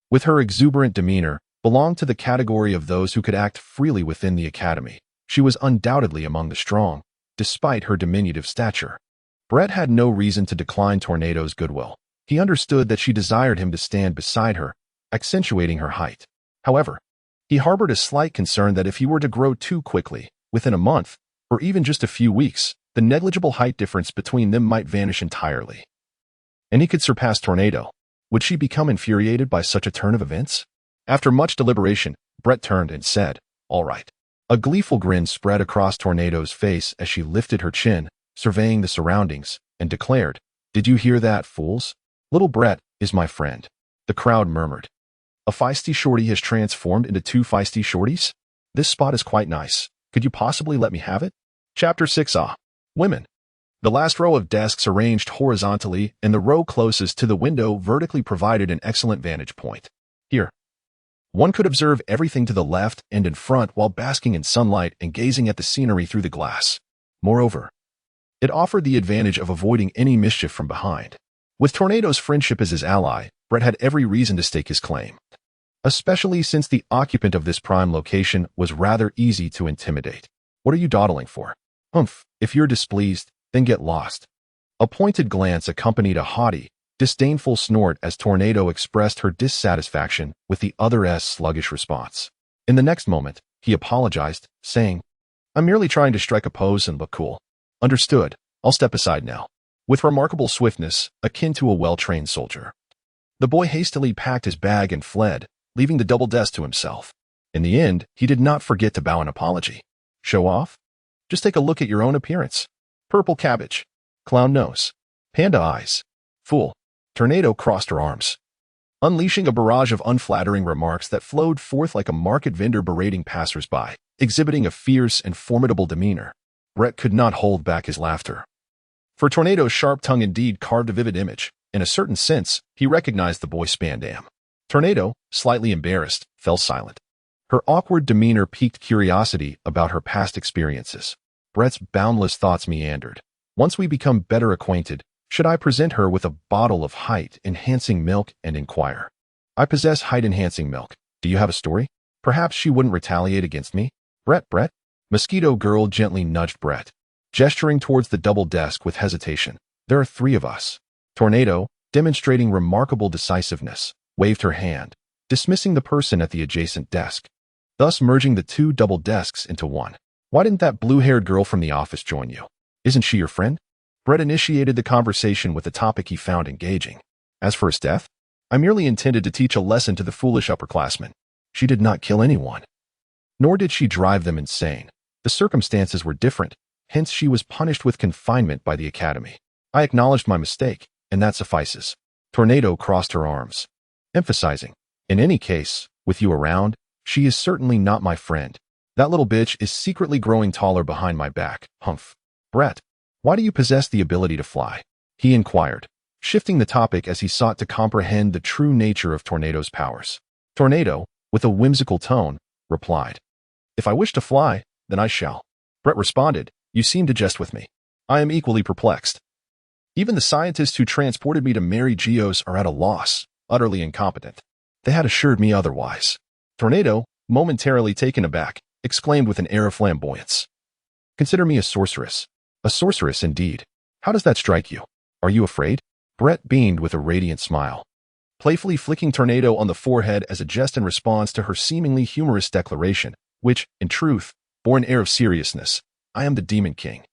with her exuberant demeanor, belonged to the category of those who could act freely within the academy. She was undoubtedly among the strong, despite her diminutive stature. Brett had no reason to decline Tornado's goodwill. He understood that she desired him to stand beside her, accentuating her height. However, he harbored a slight concern that if he were to grow too quickly, within a month, or even just a few weeks, the negligible height difference between them might vanish entirely. And he could surpass Tornado. Would she become infuriated by such a turn of events? After much deliberation, Brett turned and said, "All right." A gleeful grin spread across Tornado's face as she lifted her chin, surveying the surroundings, and declared, "Did you hear that, fools? Little Brett is my friend." The crowd murmured. A feisty shorty has transformed into two feisty shorties? This spot is quite nice. Could you possibly let me have it? Chapter 6 Women. The last row of desks arranged horizontally and the row closest to the window vertically provided an excellent vantage point. Here, one could observe everything to the left and in front while basking in sunlight and gazing at the scenery through the glass. Moreover, it offered the advantage of avoiding any mischief from behind. With Tornado's friendship as his ally, Brett had every reason to stake his claim, especially since the occupant of this prime location was rather easy to intimidate. What are you dawdling for? Humph, if you're displeased, then get lost. A pointed glance accompanied a haughty, disdainful snort as Tornado expressed her dissatisfaction with the other's sluggish response. In the next moment, he apologized, saying, "I'm merely trying to strike a pose and look cool." "Understood. I'll step aside now." With remarkable swiftness, akin to a well-trained soldier, the boy hastily packed his bag and fled, leaving the double desk to himself. In the end, he did not forget to bow an apology. Show off? Just take a look at your own appearance. Purple cabbage. Clown nose. Panda eyes. Fool. Tornado crossed her arms, unleashing a barrage of unflattering remarks that flowed forth like a market vendor berating passers-by, exhibiting a fierce and formidable demeanor. Brett could not hold back his laughter. For Tornado's sharp tongue indeed carved a vivid image. In a certain sense, he recognized the boy Spandam. Tornado, slightly embarrassed, fell silent. Her awkward demeanor piqued curiosity about her past experiences. Brett's boundless thoughts meandered. Once we become better acquainted, should I present her with a bottle of height-enhancing milk and inquire, "I possess height-enhancing milk. Do you have a story? Perhaps she wouldn't retaliate against me?" Brett. Mosquito Girl gently nudged Brett, gesturing towards the double desk with hesitation. "There are 3 of us." Tornado, demonstrating remarkable decisiveness, waved her hand, dismissing the person at the adjacent desk, thus merging the 2 double desks into one. "Why didn't that blue-haired girl from the office join you? Isn't she your friend?" Brett initiated the conversation with a topic he found engaging. "As for his death, I merely intended to teach a lesson to the foolish upperclassmen. She did not kill anyone. Nor did she drive them insane. The circumstances were different, hence she was punished with confinement by the academy. I acknowledged my mistake, and that suffices." Tornado crossed her arms, emphasizing, "In any case, with you around, she is certainly not my friend. That little bitch is secretly growing taller behind my back." Humph. "Brett, why do you possess the ability to fly?" he inquired, shifting the topic as he sought to comprehend the true nature of Tornado's powers. Tornado, with a whimsical tone, replied, "If I wish to fly, then I shall." Brett responded, "You seem to jest with me. I am equally perplexed. Even the scientists who transported me to Mary Geo's are at a loss, utterly incompetent. They had assured me otherwise." Tornado, momentarily taken aback, exclaimed with an air of flamboyance, "Consider me a sorceress." "A sorceress indeed. How does that strike you? Are you afraid?" Brett beamed with a radiant smile, playfully flicking Tornado on the forehead as a jest in response to her seemingly humorous declaration, which, in truth, bore an air of seriousness. "I am the Demon King."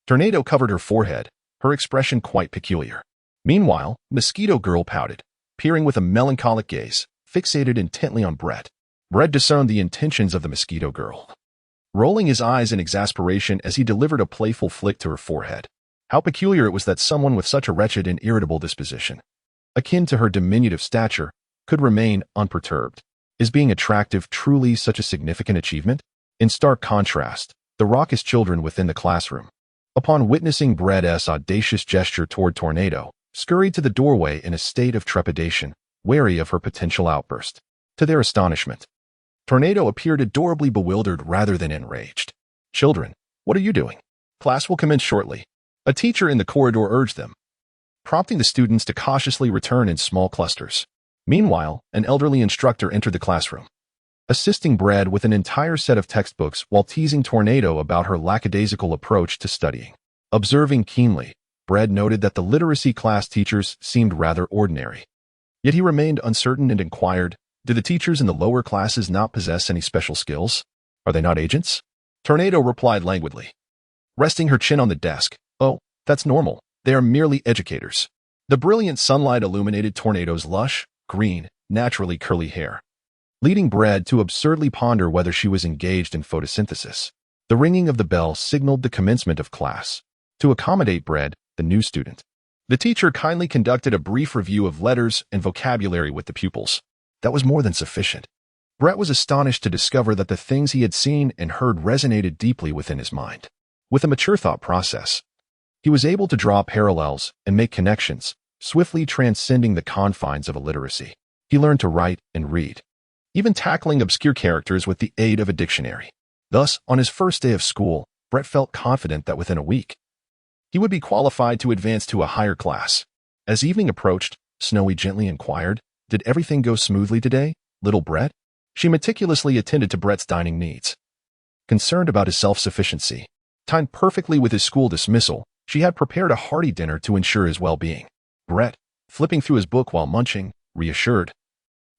Tornado covered her forehead, her expression quite peculiar. Meanwhile, Mosquito Girl pouted, peering with a melancholic gaze, fixated intently on Brett. Brett discerned the intentions of the Mosquito Girl, rolling his eyes in exasperation as he delivered a playful flick to her forehead. How peculiar it was that someone with such a wretched and irritable disposition, akin to her diminutive stature, could remain unperturbed. Is being attractive truly such a significant achievement? In stark contrast, the raucous children within the classroom, upon witnessing Brett's audacious gesture toward Tornado, scurried to the doorway in a state of trepidation, wary of her potential outburst. To their astonishment, Tornado appeared adorably bewildered rather than enraged. "Children, what are you doing? Class will commence shortly," a teacher in the corridor urged them, prompting the students to cautiously return in small clusters. Meanwhile, an elderly instructor entered the classroom, assisting Brett with an entire set of textbooks while teasing Tornado about her lackadaisical approach to studying. Observing keenly, Brett noted that the literacy class teachers seemed rather ordinary. Yet he remained uncertain and inquired, "Do the teachers in the lower classes not possess any special skills? Are they not agents?" Tornado replied languidly, resting her chin on the desk, "Oh, that's normal. They are merely educators." The brilliant sunlight illuminated Tornado's lush, green, naturally curly hair, leading Brad to absurdly ponder whether she was engaged in photosynthesis. The ringing of the bell signaled the commencement of class. To accommodate Brad, the new student, the teacher kindly conducted a brief review of letters and vocabulary with the pupils. That was more than sufficient. Brett was astonished to discover that the things he had seen and heard resonated deeply within his mind. With a mature thought process, he was able to draw parallels and make connections, swiftly transcending the confines of illiteracy. He learned to write and read, even tackling obscure characters with the aid of a dictionary. Thus, on his first day of school, Brett felt confident that within a week, he would be qualified to advance to a higher class. As evening approached, Snowy gently inquired, "Did everything go smoothly today, little Brett?" She meticulously attended to Brett's dining needs. Concerned about his self-sufficiency, timed perfectly with his school dismissal, she had prepared a hearty dinner to ensure his well-being. Brett, flipping through his book while munching, reassured,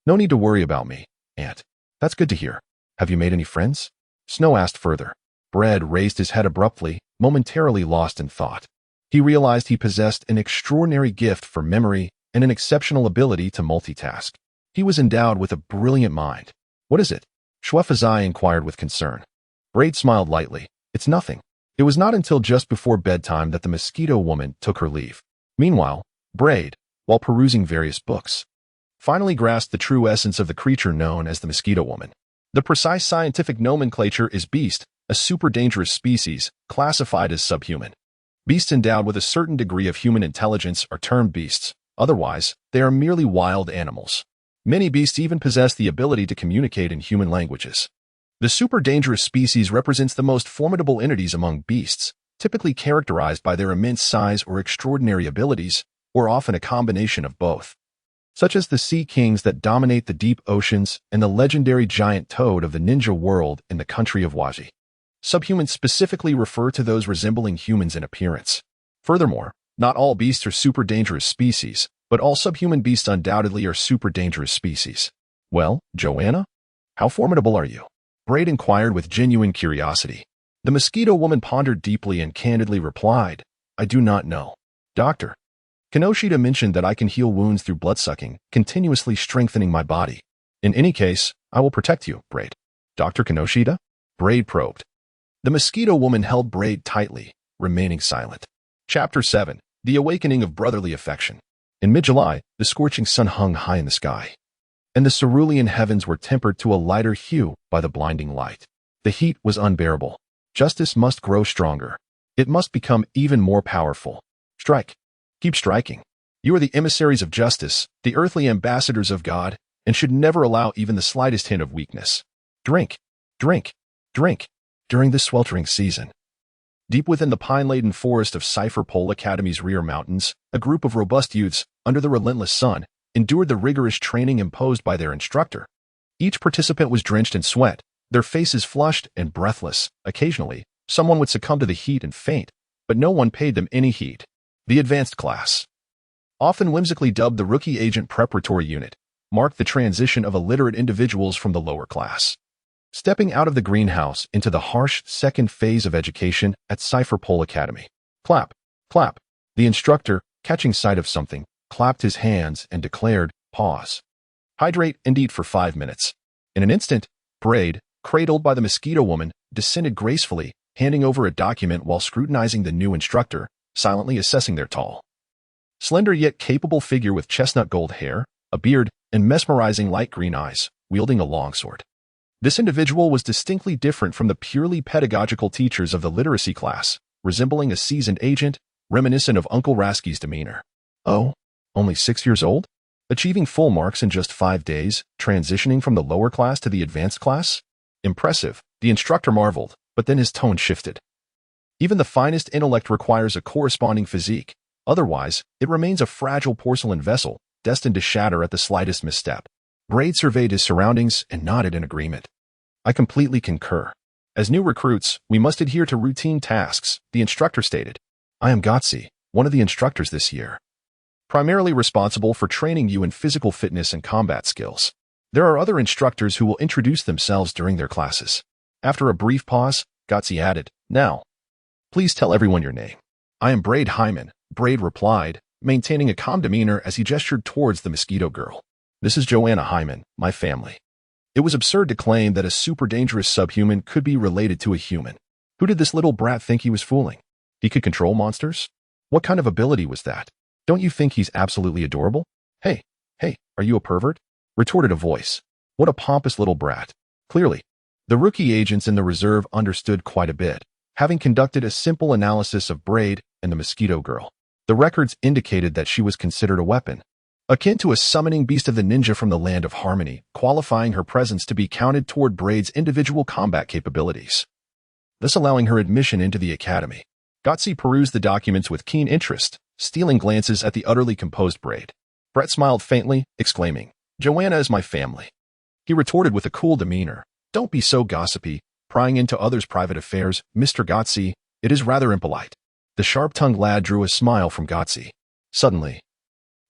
"No need to worry about me, Aunt. That's good to hear. Have you made any friends?" Snow asked further. Brett raised his head abruptly, momentarily lost in thought. He realized he possessed an extraordinary gift for memory and an exceptional ability to multitask. He was endowed with a brilliant mind. "What is it?" Shwefazai inquired with concern. Braid smiled lightly. "It's nothing." It was not until just before bedtime that the mosquito woman took her leave. Meanwhile, Braid, while perusing various books, finally grasped the true essence of the creature known as the mosquito woman. The precise scientific nomenclature is beast, a super dangerous species, classified as subhuman. Beasts endowed with a certain degree of human intelligence are termed beasts. Otherwise, they are merely wild animals. Many beasts even possess the ability to communicate in human languages. The super dangerous species represents the most formidable entities among beasts, typically characterized by their immense size or extraordinary abilities, or often a combination of both, such as the sea kings that dominate the deep oceans and the legendary giant toad of the ninja world in the country of Waji. Subhumans specifically refer to those resembling humans in appearance. Furthermore, not all beasts are super dangerous species, but all subhuman beasts undoubtedly are super dangerous species. "Well, Joanna, how formidable are you?" Braid inquired with genuine curiosity. The mosquito woman pondered deeply and candidly replied, "I do not know. Doctor Kinoshita mentioned that I can heal wounds through bloodsucking, continuously strengthening my body. In any case, I will protect you, Braid." "Dr. Kinoshita?" Braid probed. The mosquito woman held Braid tightly, remaining silent. Chapter 7. The Awakening of Brotherly Affection. In mid-July, the scorching sun hung high in the sky, and the cerulean heavens were tempered to a lighter hue by the blinding light. The heat was unbearable. Justice must grow stronger. It must become even more powerful. Strike. Keep striking. You are the emissaries of justice, the earthly ambassadors of God, and should never allow even the slightest hint of weakness. Drink, drink, drink. During this sweltering season, deep within the pine-laden forest of Cipher Pole Academy's rear mountains, a group of robust youths, under the relentless sun, endured the rigorous training imposed by their instructor. Each participant was drenched in sweat, their faces flushed and breathless. Occasionally, someone would succumb to the heat and faint, but no one paid them any heed. The advanced class, often whimsically dubbed the Rookie Agent Preparatory Unit, marked the transition of illiterate individuals from the lower class, stepping out of the greenhouse into the harsh second phase of education at Cipher Pole Academy. Clap, clap. The instructor, catching sight of something, clapped his hands and declared, "Pause. Hydrate and eat for 5 minutes." In an instant, Braid, cradled by the mosquito woman, descended gracefully, handing over a document while scrutinizing the new instructor, silently assessing their tall, slender yet capable figure with chestnut gold hair, a beard, and mesmerizing light green eyes, wielding a longsword. This individual was distinctly different from the purely pedagogical teachers of the literacy class, resembling a seasoned agent, reminiscent of Uncle Rasky's demeanor. Oh, only 6 years old? Achieving full marks in just 5 days, transitioning from the lower class to the advanced class? Impressive, the instructor marveled, but then his tone shifted. Even the finest intellect requires a corresponding physique. Otherwise, it remains a fragile porcelain vessel, destined to shatter at the slightest misstep. Braid surveyed his surroundings and nodded in agreement. "I completely concur. As new recruits, we must adhere to routine tasks," the instructor stated. "I am Gotsi, one of the instructors this year, primarily responsible for training you in physical fitness and combat skills. There are other instructors who will introduce themselves during their classes." After a brief pause, Gotsi added, "Now, please tell everyone your name." "I am Braid Hyman," Braid replied, maintaining a calm demeanor as he gestured towards the mosquito girl. "This is Joanna Hyman, my family." It was absurd to claim that a super dangerous subhuman could be related to a human. Who did this little brat think he was fooling? He could control monsters? What kind of ability was that? Don't you think he's absolutely adorable? Hey, are you a pervert? Retorted a voice. What a pompous little brat. Clearly, the rookie agents in the reserve understood quite a bit, having conducted a simple analysis of Braid and the Mosquito Girl. The records indicated that she was considered a weapon, akin to a summoning beast of the ninja from the land of Harmony, qualifying her presence to be counted toward Braid's individual combat capabilities, thus allowing her admission into the academy. Gutsy perused the documents with keen interest, stealing glances at the utterly composed Braid. Brett smiled faintly, exclaiming, "Joanna is my family." He retorted with a cool demeanor, "Don't be so gossipy, prying into others' private affairs, Mr. Gutsy. It is rather impolite." The sharp-tongued lad drew a smile from Gutsy. Suddenly,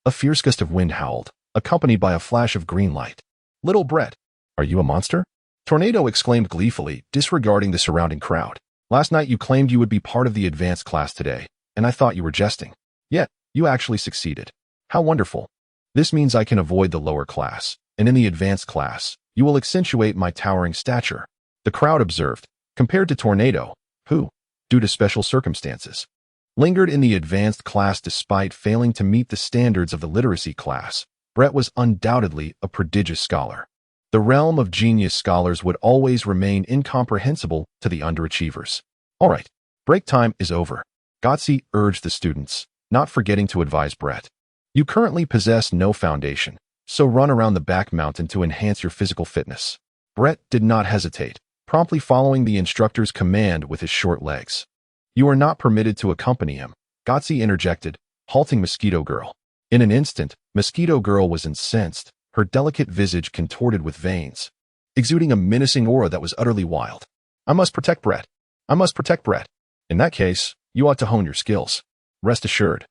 a fierce gust of wind howled, accompanied by a flash of green light. "Little Brett, are you a monster?" Tornado exclaimed gleefully, disregarding the surrounding crowd. "Last night you claimed you would be part of the advanced class today, and I thought you were jesting. Yet, you actually succeeded. How wonderful. This means I can avoid the lower class, and in the advanced class, you will accentuate my towering stature." The crowd observed, compared to Tornado, who, due to special circumstances, lingered in the advanced class despite failing to meet the standards of the literacy class. Brett was undoubtedly a prodigious scholar. The realm of genius scholars would always remain incomprehensible to the underachievers. "All right, break time is over," Gutsy urged the students, not forgetting to advise Brett. "You currently possess no foundation, so run around the back mountain to enhance your physical fitness." Brett did not hesitate, promptly following the instructor's command with his short legs. "You are not permitted to accompany him," Gutsy interjected, halting Mosquito Girl. In an instant, Mosquito Girl was incensed, her delicate visage contorted with veins, exuding a menacing aura that was utterly wild. "I must protect Brett. I must protect Brett. In that case, you ought to hone your skills. Rest assured,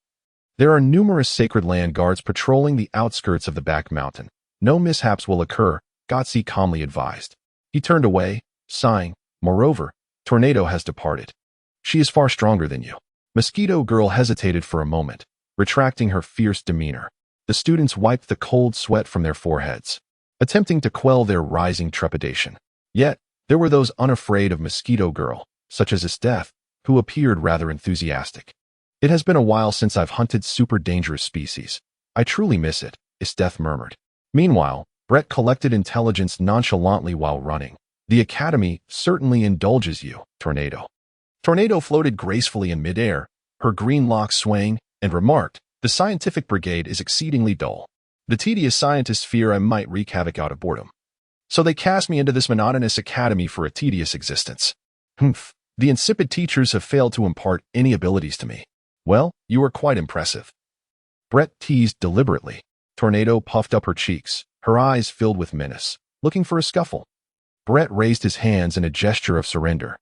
there are numerous sacred land guards patrolling the outskirts of the back mountain. No mishaps will occur," Gutsy calmly advised. He turned away, sighing. "Moreover, Tornado has departed. She is far stronger than you." Mosquito Girl hesitated for a moment, retracting her fierce demeanor. The students wiped the cold sweat from their foreheads, attempting to quell their rising trepidation. Yet, there were those unafraid of Mosquito Girl, such as Esteth, who appeared rather enthusiastic. "It has been a while since I've hunted super dangerous species. I truly miss it," Esteth murmured. Meanwhile, Brett collected intelligence nonchalantly while running. "The academy certainly indulges you, Tornado." Tornado floated gracefully in midair, her green locks swaying, and remarked, "The scientific brigade is exceedingly dull. The tedious scientists fear I might wreak havoc out of boredom. So they cast me into this monotonous academy for a tedious existence. Humph, the insipid teachers have failed to impart any abilities to me." "Well, you are quite impressive," Brett teased deliberately. Tornado puffed up her cheeks, her eyes filled with menace, looking for a scuffle. Brett raised his hands in a gesture of surrender.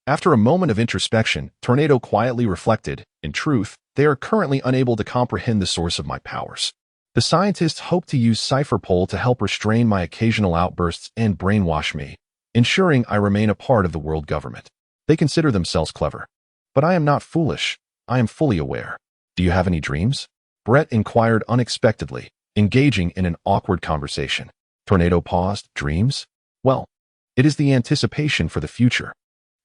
After a moment of introspection, Tornado quietly reflected, "In truth, they are currently unable to comprehend the source of my powers. The scientists hope to use Cypherpole to help restrain my occasional outbursts and brainwash me, ensuring I remain a part of the world government. They consider themselves clever. But I am not foolish. I am fully aware." "Do you have any dreams?" Brett inquired unexpectedly, engaging in an awkward conversation. Tornado paused. "Dreams? Well, it is the anticipation for the future.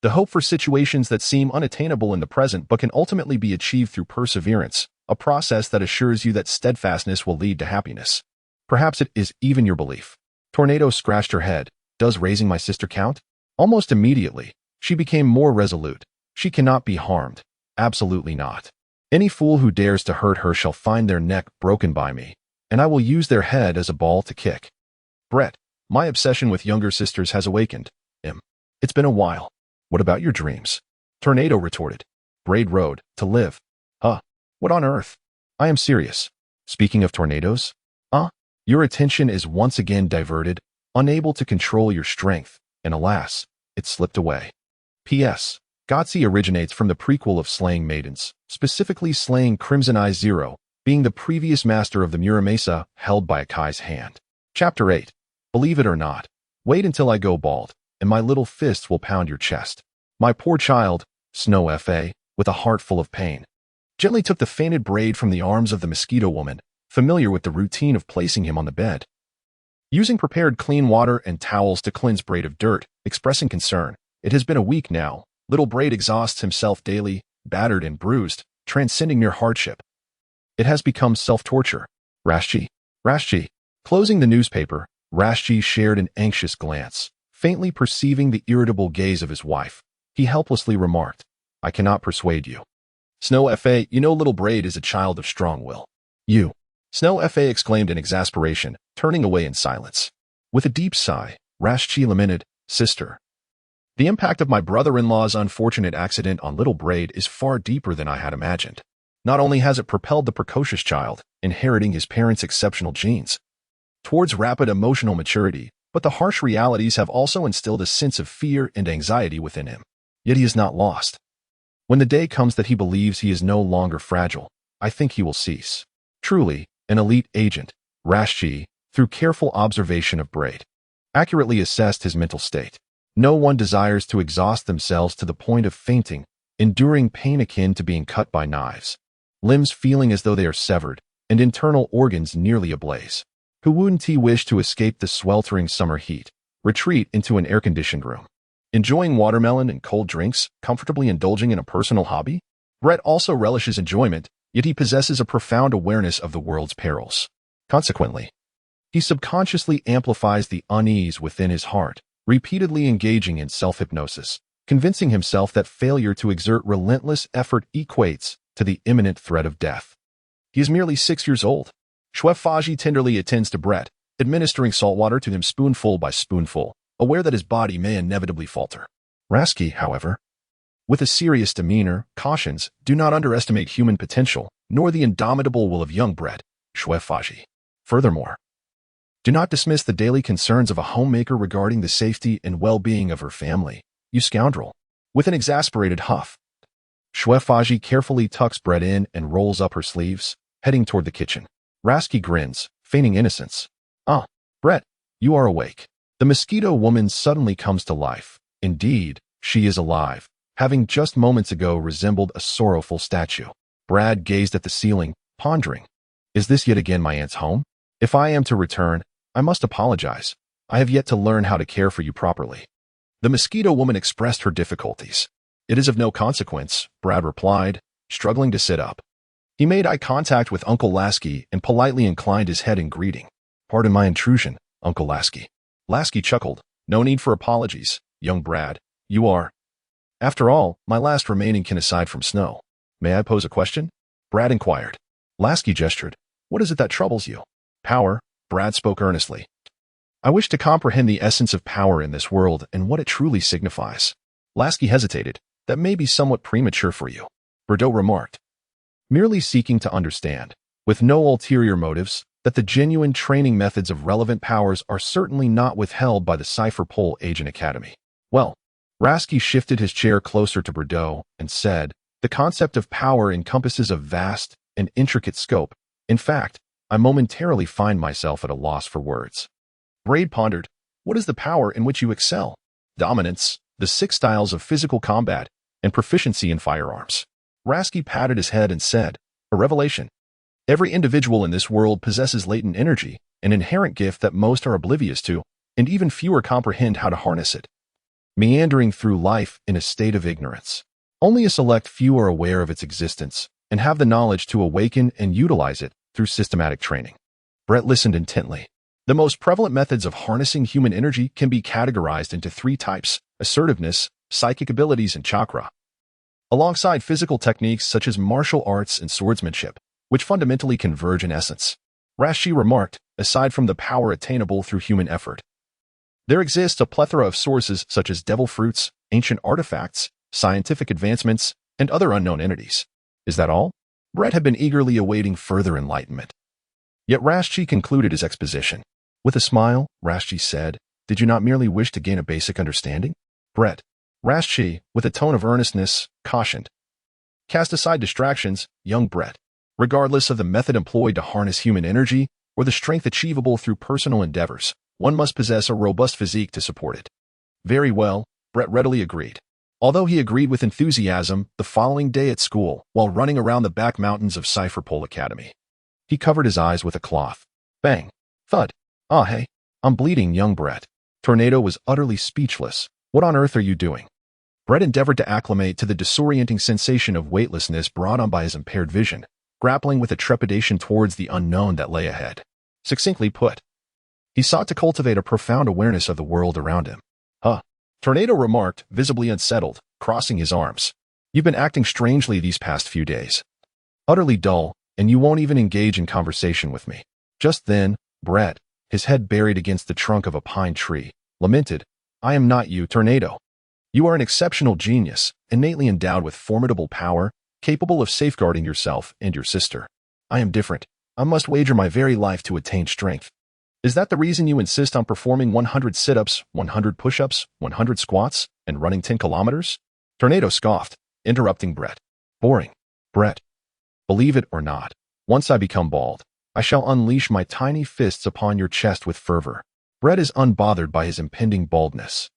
The hope for situations that seem unattainable in the present but can ultimately be achieved through perseverance, a process that assures you that steadfastness will lead to happiness. Perhaps it is even your belief." Tornado scratched her head. "Does raising my sister count?" Almost immediately, she became more resolute. "She cannot be harmed. Absolutely not. Any fool who dares to hurt her shall find their neck broken by me, and I will use their head as a ball to kick." "Brett, my obsession with younger sisters has awakened. It's been a while." "What about your dreams?" Tornado retorted. "Braid Road, to live." "Huh? What on earth?" "I am serious. Speaking of tornadoes, your attention is once again diverted, unable to control your strength, and alas, it slipped away. P.S. Gutsy originates from the prequel of Slaying Maidens, specifically slaying Crimson Eye Zero, being the previous master of the Muramesa held by Akai's hand. Chapter 8. Believe it or not, wait until I go bald, and my little fists will pound your chest. My poor child, Snow F.A., with a heart full of pain, gently took the fainted Braid from the arms of the Mosquito Woman, familiar with the routine of placing him on the bed. using prepared clean water and towels to cleanse Braid of dirt, expressing concern. It has been a week now. Little Braid exhausts himself daily, battered and bruised, transcending near hardship. It has become self-torture. Rashji. Closing the newspaper, Rashji shared an anxious glance. Faintly perceiving the irritable gaze of his wife, he helplessly remarked, I cannot persuade you. Snow Fa, you know Little Braid is a child of strong will. You. Snow Fa exclaimed in exasperation, turning away in silence. With a deep sigh, Rashji lamented, Sister. The impact of my brother-in-law's unfortunate accident on Little Braid is far deeper than I had imagined. Not only has it propelled the precocious child, inheriting his parents' exceptional genes, towards rapid emotional maturity, but the harsh realities have also instilled a sense of fear and anxiety within him. Yet he is not lost. When the day comes that he believes he is no longer fragile, I think he will cease. Truly, an elite agent, Rashji, through careful observation of Braid, accurately assessed his mental state. No one desires to exhaust themselves to the point of fainting, enduring pain akin to being cut by knives, limbs feeling as though they are severed, and internal organs nearly ablaze. Who wouldn't he wish to escape the sweltering summer heat, retreat into an air-conditioned room, enjoying watermelon and cold drinks, comfortably indulging in a personal hobby? Brett also relishes enjoyment, yet he possesses a profound awareness of the world's perils. Consequently, he subconsciously amplifies the unease within his heart, repeatedly engaging in self-hypnosis, convincing himself that failure to exert relentless effort equates to the imminent threat of death. He is merely 6 years old. Faji tenderly attends to Brett, administering salt water to him spoonful by spoonful, aware that his body may inevitably falter. Rashji, however, with a serious demeanor, cautions, do not underestimate human potential, nor the indomitable will of young Brett, Faji. Furthermore, do not dismiss the daily concerns of a homemaker regarding the safety and well-being of her family, you scoundrel. With an exasperated huff, Faji carefully tucks Brett in and rolls up her sleeves, heading toward the kitchen. Rashji grins, feigning innocence. Ah, Brett, you are awake. The mosquito woman suddenly comes to life. Indeed, she is alive, having just moments ago resembled a sorrowful statue. Brad gazed at the ceiling, pondering. Is this yet again my aunt's home? If I am to return, I must apologize. I have yet to learn how to care for you properly. The mosquito woman expressed her difficulties. It is of no consequence, Brad replied, struggling to sit up. He made eye contact with Uncle Lasky and politely inclined his head in greeting. Pardon my intrusion, Uncle Lasky. Lasky chuckled. No need for apologies, young Brad. You are, after all, my last remaining kin aside from Snow. May I pose a question? Brad inquired. Lasky gestured. What is it that troubles you? Power, Brad spoke earnestly. I wish to comprehend the essence of power in this world and what it truly signifies. Lasky hesitated. That may be somewhat premature for you, Bordeaux remarked, merely seeking to understand, with no ulterior motives, that the genuine training methods of relevant powers are certainly not withheld by the Cipher Pole Agent Academy. Well, Rashji shifted his chair closer to Bordeaux and said, the concept of power encompasses a vast and intricate scope. In fact, I momentarily find myself at a loss for words. Braid pondered, what is the power in which you excel? Dominance, the 6 styles of physical combat, and proficiency in firearms. Rashji patted his head and said, a revelation. Every individual in this world possesses latent energy, an inherent gift that most are oblivious to, and even fewer comprehend how to harness it. Meandering through life in a state of ignorance. Only a select few are aware of its existence and have the knowledge to awaken and utilize it through systematic training. Brett listened intently. The most prevalent methods of harnessing human energy can be categorized into 3 types: assertiveness, psychic abilities, and chakra, alongside physical techniques such as martial arts and swordsmanship, which fundamentally converge in essence. Rashji remarked, aside from the power attainable through human effort, there exists a plethora of sources such as devil fruits, ancient artifacts, scientific advancements, and other unknown entities. Is that all? Brett had been eagerly awaiting further enlightenment. Yet Rashji concluded his exposition. With a smile, Rashji said, did you not merely wish to gain a basic understanding? Brett. Rashji, with a tone of earnestness, cautioned. Cast aside distractions, young Brett. Regardless of the method employed to harness human energy or the strength achievable through personal endeavors, one must possess a robust physique to support it. Very well, Brett readily agreed. Although he agreed with enthusiasm the following day at school while running around the back mountains of Cipher Pole Academy, he covered his eyes with a cloth. Bang! Thud! Ah hey! I'm bleeding, young Brett. Tornado was utterly speechless. What on earth are you doing? Brett endeavored to acclimate to the disorienting sensation of weightlessness brought on by his impaired vision, grappling with a trepidation towards the unknown that lay ahead. Succinctly put, he sought to cultivate a profound awareness of the world around him. Huh. Tornado remarked, visibly unsettled, crossing his arms. You've been acting strangely these past few days. Utterly dull, and you won't even engage in conversation with me. Just then, Brett, his head buried against the trunk of a pine tree, lamented, I am not you, Tornado. You are an exceptional genius, innately endowed with formidable power, capable of safeguarding yourself and your sister. I am different. I must wager my very life to attain strength. Is that the reason you insist on performing 100 sit-ups, 100 push-ups, 100 squats, and running 10 kilometers? Tornado scoffed, interrupting Brett. Boring. Brett. Believe it or not, once I become bald, I shall unleash my tiny fists upon your chest with fervor. Brett is unbothered by his impending baldness,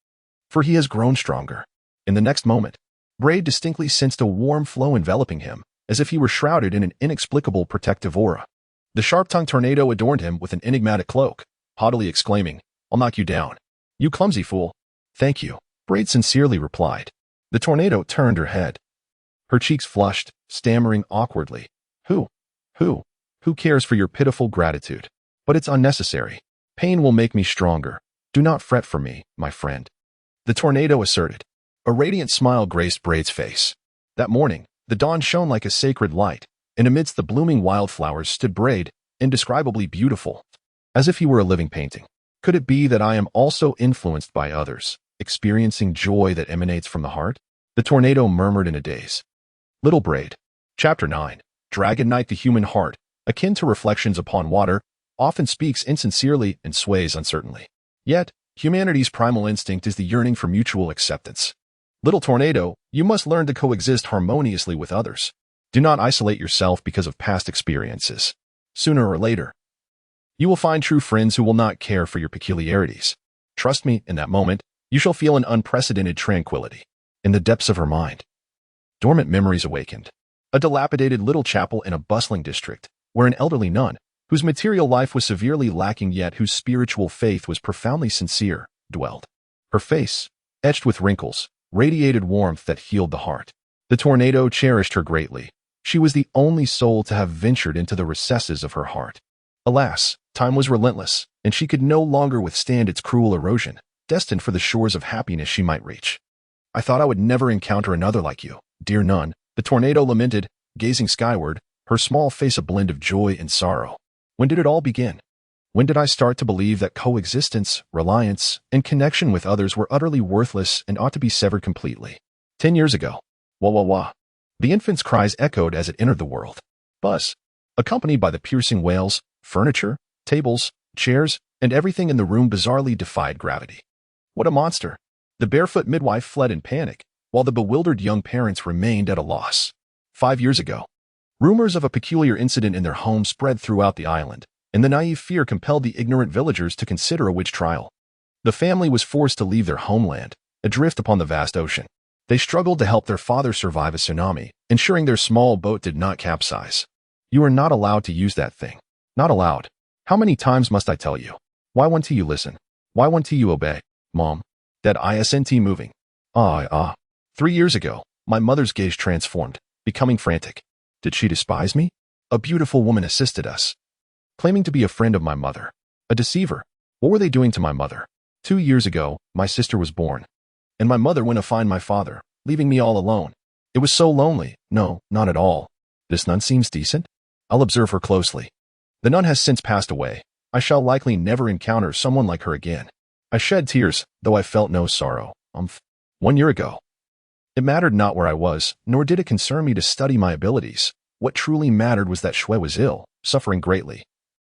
for he has grown stronger. In the next moment, Brett distinctly sensed a warm flow enveloping him, as if he were shrouded in an inexplicable protective aura. The sharp-tongued Tornado adorned him with an enigmatic cloak, haughtily exclaiming, I'll knock you down. You clumsy fool. Thank you, Brett sincerely replied. The Tornado turned her head. Her cheeks flushed, stammering awkwardly. Who cares for your pitiful gratitude? But it's unnecessary. Pain will make me stronger. Do not fret for me, my friend. The Tornado asserted. A radiant smile graced Brett's face. That morning, the dawn shone like a sacred light, and amidst the blooming wildflowers stood Brett, indescribably beautiful, as if he were a living painting. Could it be that I am also influenced by others, experiencing joy that emanates from the heart? The Tornado murmured in a daze. Little Brett. Chapter 9. Dragon Knight. The human heart, akin to reflections upon water, often speaks insincerely and sways uncertainly. Yet, humanity's primal instinct is the yearning for mutual acceptance. Little Tornado, you must learn to coexist harmoniously with others. Do not isolate yourself because of past experiences. Sooner or later, you will find true friends who will not care for your peculiarities. Trust me, in that moment, you shall feel an unprecedented tranquility. In the depths of her mind, dormant memories awakened. A dilapidated little chapel in a bustling district, where an elderly nun, whose material life was severely lacking yet whose spiritual faith was profoundly sincere, dwelled. Her face, etched with wrinkles, radiated warmth that healed the heart. The Tornado cherished her greatly. She was the only soul to have ventured into the recesses of her heart. Alas, time was relentless, and she could no longer withstand its cruel erosion, destined for the shores of happiness she might reach. I thought I would never encounter another like you, dear nun, the Tornado lamented, gazing skyward, her small face a blend of joy and sorrow. When did it all begin? When did I start to believe that coexistence, reliance, and connection with others were utterly worthless and ought to be severed completely? 10 years ago. Wah wah wah. The infant's cries echoed as it entered the world. Buzz, accompanied by the piercing wails, furniture, tables, chairs, and everything in the room bizarrely defied gravity. What a monster! The barefoot midwife fled in panic, while the bewildered young parents remained at a loss. 5 years ago, rumors of a peculiar incident in their home spread throughout the island, and the naive fear compelled the ignorant villagers to consider a witch trial. The family was forced to leave their homeland, adrift upon the vast ocean. They struggled to help their father survive a tsunami, ensuring their small boat did not capsize. You are not allowed to use that thing. Not allowed. How many times must I tell you? Why won't you listen? Why won't you obey? Mom. That isn't moving. 3 years ago, my mother's gaze transformed, becoming frantic. Did she despise me? A beautiful woman assisted us, claiming to be a friend of my mother. A deceiver. What were they doing to my mother? 2 years ago, my sister was born, and my mother went to find my father, leaving me all alone. It was so lonely. No, not at all. This nun seems decent. I'll observe her closely. The nun has since passed away. I shall likely never encounter someone like her again. I shed tears, though I felt no sorrow. 1 year ago. It mattered not where I was, nor did it concern me to study my abilities. What truly mattered was that Shui was ill, suffering greatly,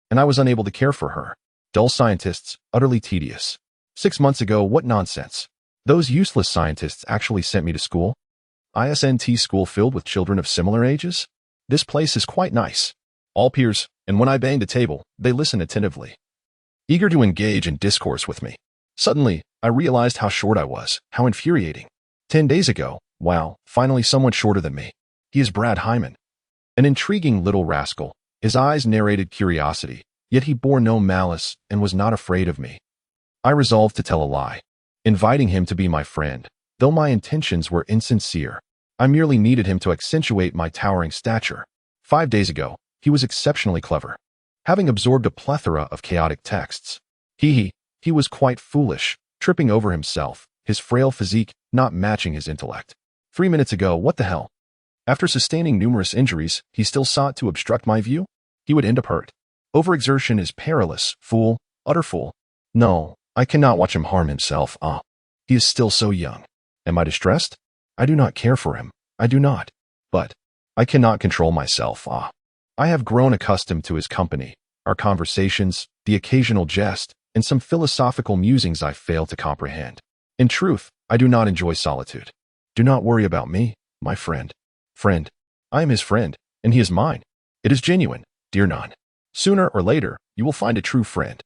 and I was unable to care for her. Dull scientists, utterly tedious. 6 months ago, what nonsense. Those useless scientists actually sent me to school. ISNT school filled with children of similar ages? This place is quite nice. All peers, and when I bang the table, they listen attentively, eager to engage in discourse with me. Suddenly, I realized how short I was, how infuriating. 10 days ago, wow, finally someone shorter than me. He is Brad Hyman. An intriguing little rascal. His eyes narrated curiosity, yet he bore no malice and was not afraid of me. I resolved to tell a lie, inviting him to be my friend, though my intentions were insincere. I merely needed him to accentuate my towering stature. 5 days ago, he was exceptionally clever. Having absorbed a plethora of chaotic texts, he was quite foolish, tripping over himself, his frail physique not matching his intellect. 3 minutes ago, what the hell? After sustaining numerous injuries, he still sought to obstruct my view? He would end up hurt. Overexertion is perilous, fool, utter fool. No, I cannot watch him harm himself. He is still so young. Am I distressed? I do not care for him. I do not. But I cannot control myself. I have grown accustomed to his company, our conversations, the occasional jest, and some philosophical musings I fail to comprehend. In truth, I do not enjoy solitude. Do not worry about me, my friend. Friend. I am his friend, and he is mine. It is genuine, dear Nan. Sooner or later, you will find a true friend.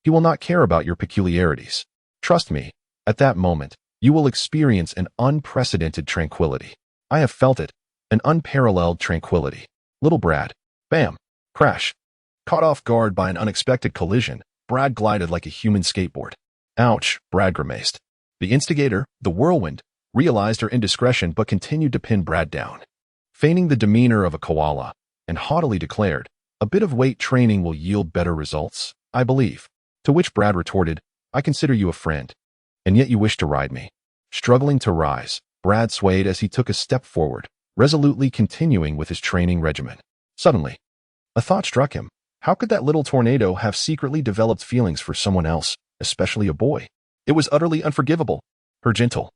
He will not care about your peculiarities. Trust me, at that moment, you will experience an unprecedented tranquility. I have felt it, an unparalleled tranquility. Little Brad. Bam. Crash. Caught off guard by an unexpected collision, Brad glided like a human skateboard. Ouch, Brad grimaced. The instigator, the whirlwind, realized her indiscretion but continued to pin Brad down. Feigning the demeanor of a koala, and haughtily declared, "A bit of weight training will yield better results, I believe." To which Brad retorted, "I consider you a friend, and yet you wish to ride me." Struggling to rise, Brad swayed as he took a step forward, resolutely continuing with his training regimen. Suddenly, a thought struck him. How could that little tornado have secretly developed feelings for someone else, especially a boy? It was utterly unforgivable. Her gentle,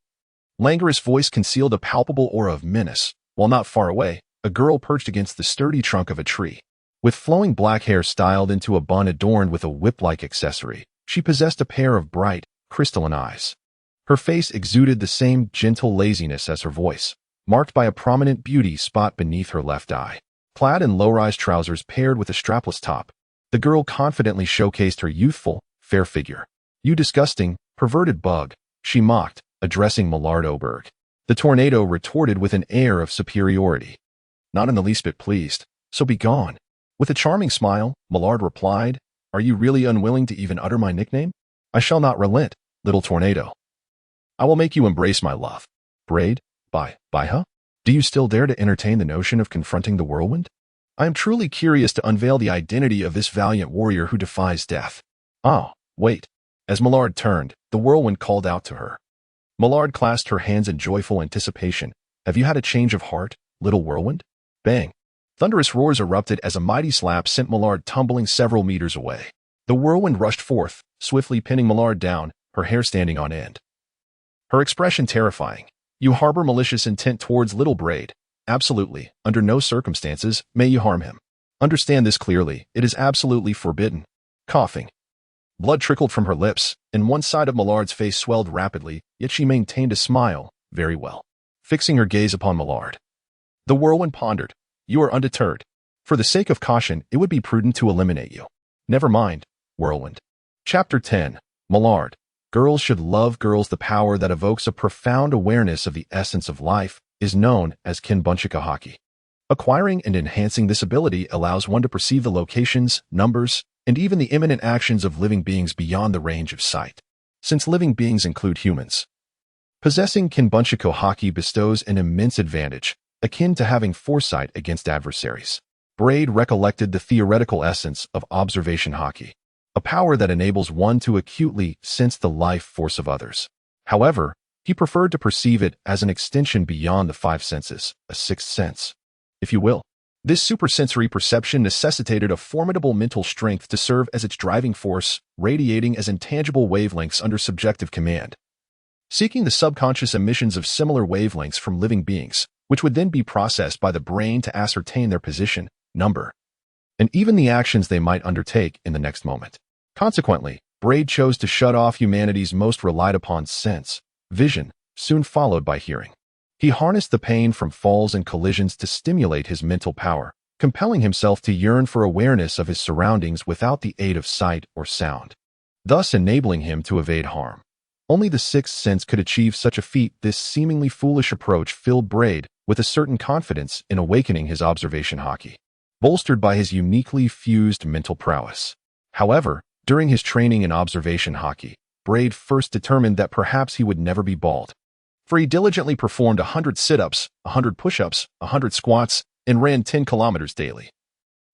languorous voice concealed a palpable aura of menace, while not far away, a girl perched against the sturdy trunk of a tree. With flowing black hair styled into a bun adorned with a whip-like accessory, she possessed a pair of bright, crystalline eyes. Her face exuded the same gentle laziness as her voice, marked by a prominent beauty spot beneath her left eye. Clad in low-rise trousers paired with a strapless top, the girl confidently showcased her youthful, fair figure. "You disgusting, perverted bug," she mocked, addressing Millard Oberg. The tornado retorted with an air of superiority. "Not in the least bit pleased, so be gone." With a charming smile, Millard replied, "Are you really unwilling to even utter my nickname? I shall not relent, little tornado. I will make you embrace my love." Braid, huh? Do you still dare to entertain the notion of confronting the whirlwind? I am truly curious to unveil the identity of this valiant warrior who defies death. Ah, wait. As Millard turned, the whirlwind called out to her. Millard clasped her hands in joyful anticipation. "Have you had a change of heart, little whirlwind?" Bang. Thunderous roars erupted as a mighty slap sent Millard tumbling several meters away. The whirlwind rushed forth, swiftly pinning Millard down, her hair standing on end. Her expression terrifying. "You harbor malicious intent towards little Braid. Absolutely, under no circumstances, may you harm him. Understand this clearly, it is absolutely forbidden." Coughing. Blood trickled from her lips, and one side of Millard's face swelled rapidly, yet she maintained a smile, very well. Fixing her gaze upon Millard, the whirlwind pondered, "You are undeterred. For the sake of caution, it would be prudent to eliminate you." "Never mind, whirlwind." Chapter 10. Millard. Girls should love girls. The power that evokes a profound awareness of the essence of life is known as unequivocally. Acquiring and enhancing this ability allows one to perceive the locations, numbers, and even the imminent actions of living beings beyond the range of sight. Since living beings include humans, possessing unequivocally bestows an immense advantage, akin to having foresight against adversaries. Braid recollected the theoretical essence of observation hockey, a power that enables one to acutely sense the life force of others. However, he preferred to perceive it as an extension beyond the five senses, a sixth sense, if you will. This supersensory perception necessitated a formidable mental strength to serve as its driving force, radiating as intangible wavelengths under subjective command, seeking the subconscious emissions of similar wavelengths from living beings, which would then be processed by the brain to ascertain their position, number, and even the actions they might undertake in the next moment. Consequently, Braid chose to shut off humanity's most relied upon sense, vision, soon followed by hearing. He harnessed the pain from falls and collisions to stimulate his mental power, compelling himself to yearn for awareness of his surroundings without the aid of sight or sound, thus enabling him to evade harm. Only the sixth sense could achieve such a feat. This seemingly foolish approach filled Braid with a certain confidence in awakening his observation hockey, bolstered by his uniquely fused mental prowess. However, During his training in observation hockey, Braid first determined that perhaps he would never be bald. For he diligently performed 100 sit-ups, 100 push-ups, 100 squats, and ran 10 kilometers daily,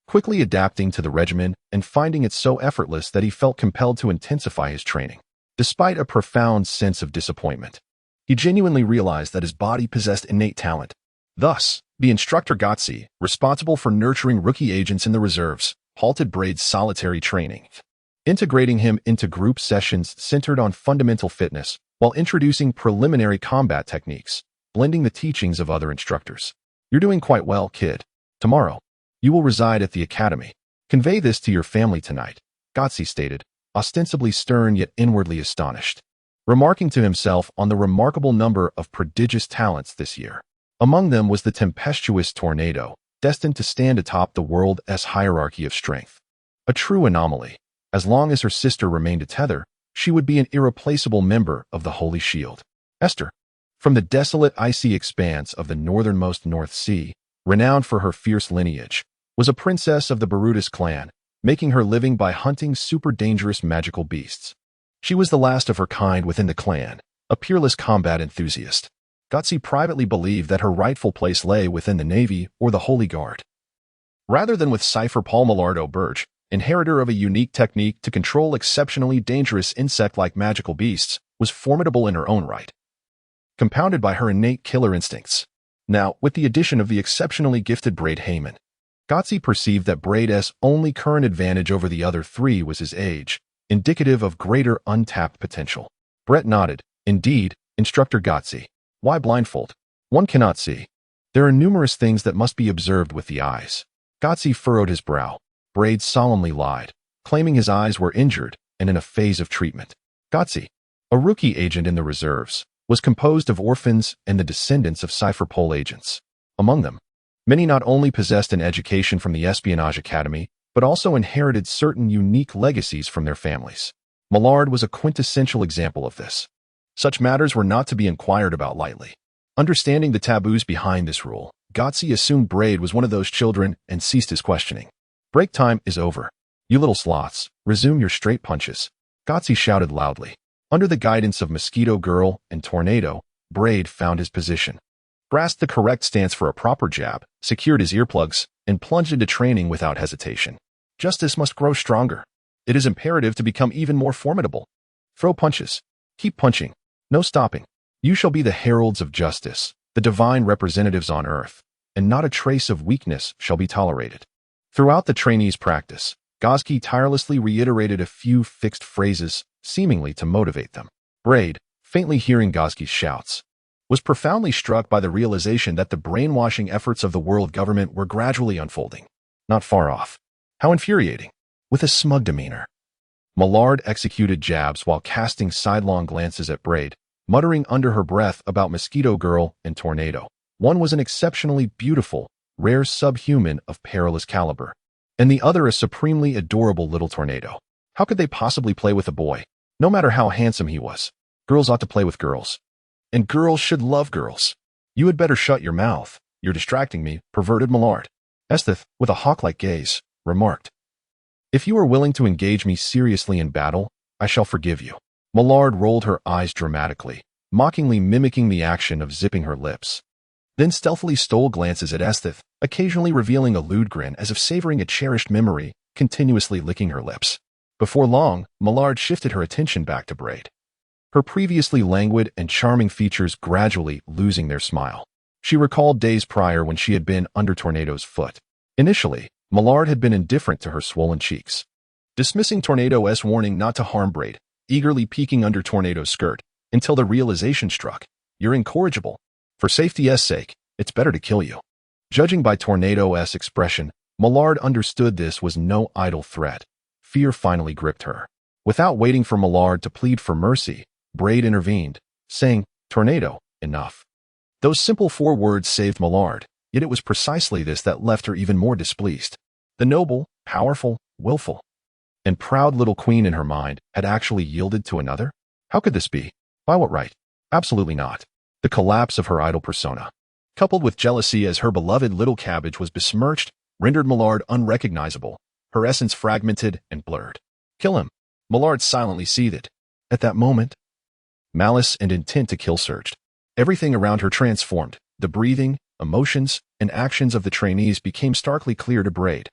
quickly adapting to the regimen and finding it so effortless that he felt compelled to intensify his training. Despite a profound sense of disappointment, he genuinely realized that his body possessed innate talent. Thus, the instructor Gotsi, responsible for nurturing rookie agents in the reserves, halted Braid's solitary training, integrating him into group sessions centered on fundamental fitness while introducing preliminary combat techniques, blending the teachings of other instructors. "You're doing quite well, kid. Tomorrow, you will reside at the academy. Convey this to your family tonight," Gotsi stated, ostensibly stern yet inwardly astonished, remarking to himself on the remarkable number of prodigious talents this year. Among them was the tempestuous Tornado, destined to stand atop the world's hierarchy of strength. A true anomaly. As long as her sister remained a tether, she would be an irreplaceable member of the Holy Shield. Esther, from the desolate icy expanse of the northernmost North Sea, renowned for her fierce lineage, was a princess of the Barutus clan, making her living by hunting super-dangerous magical beasts. She was the last of her kind within the clan, a peerless combat enthusiast. Gotsi privately believed that her rightful place lay within the Navy or the Holy Guard, rather than with Cypher Paul Millard O'Burge, inheritor of a unique technique to control exceptionally dangerous insect-like magical beasts, was formidable in her own right, compounded by her innate killer instincts. Now, with the addition of the exceptionally gifted Braid Heyman, Gotsi perceived that Braid's only current advantage over the other three was his age, indicative of greater untapped potential. Brett nodded. "Indeed, Instructor Gotsi. Why blindfold? One cannot see. There are numerous things that must be observed with the eyes." Gotsi furrowed his brow. Braid solemnly lied, claiming his eyes were injured and in a phase of treatment. Gotsi, a rookie agent in the reserves, was composed of orphans and the descendants of Cypher Pole agents. Among them, many not only possessed an education from the Espionage Academy, but also inherited certain unique legacies from their families. Millard was a quintessential example of this. Such matters were not to be inquired about lightly. Understanding the taboos behind this rule, Gotsi assumed Braid was one of those children and ceased his questioning. "Break time is over. You little sloths, resume your straight punches," Gotsi shouted loudly. Under the guidance of Mosquito Girl and Tornado, Braid found his position, grasped the correct stance for a proper jab, secured his earplugs, and plunged into training without hesitation. Justice must grow stronger. It is imperative to become even more formidable. Throw punches. Keep punching. No stopping. You shall be the heralds of justice, the divine representatives on earth, and not a trace of weakness shall be tolerated. Throughout the trainees' practice, Gotsi tirelessly reiterated a few fixed phrases, seemingly to motivate them. Braid, faintly hearing Gotski's shouts, was profoundly struck by the realization that the brainwashing efforts of the world government were gradually unfolding. Not far off. How infuriating. With a smug demeanor, Millard executed jabs while casting sidelong glances at Braid, muttering under her breath about Mosquito Girl and Tornado. One was an exceptionally beautiful, rare subhuman of perilous caliber, and the other a supremely adorable little tornado. How could they possibly play with a boy, no matter how handsome he was? Girls ought to play with girls, and girls should love girls. "You had better shut your mouth. You're distracting me," perverted Millard. Esthith, with a hawk-like gaze, remarked, "If you are willing to engage me seriously in battle, I shall forgive you." Millard rolled her eyes dramatically, mockingly mimicking the action of zipping her lips, then stealthily stole glances at Esthith, occasionally revealing a lewd grin as if savoring a cherished memory, continuously licking her lips. Before long, Millard shifted her attention back to Braid, her previously languid and charming features gradually losing their smile. She recalled days prior when she had been under Tornado's foot. Initially, Millard had been indifferent to her swollen cheeks, dismissing Tornado's warning not to harm Braid, eagerly peeking under Tornado's skirt, until the realization struck. "You're incorrigible. For safety's sake, it's better to kill you." Judging by Tornado's expression, Millard understood this was no idle threat. Fear finally gripped her. Without waiting for Millard to plead for mercy, Braid intervened, saying, "Tornado, enough." Those simple 4 words saved Millard, yet it was precisely this that left her even more displeased. The noble, powerful, willful, and proud little queen in her mind had actually yielded to another? How could this be? By what right? Absolutely not. The collapse of her idol persona, coupled with jealousy as her beloved little cabbage was besmirched, rendered Millard unrecognizable, her essence fragmented and blurred. "Kill him," Millard silently seethed. At that moment, malice and intent to kill surged. Everything around her transformed. The breathing, emotions, and actions of the trainees became starkly clear to Braid,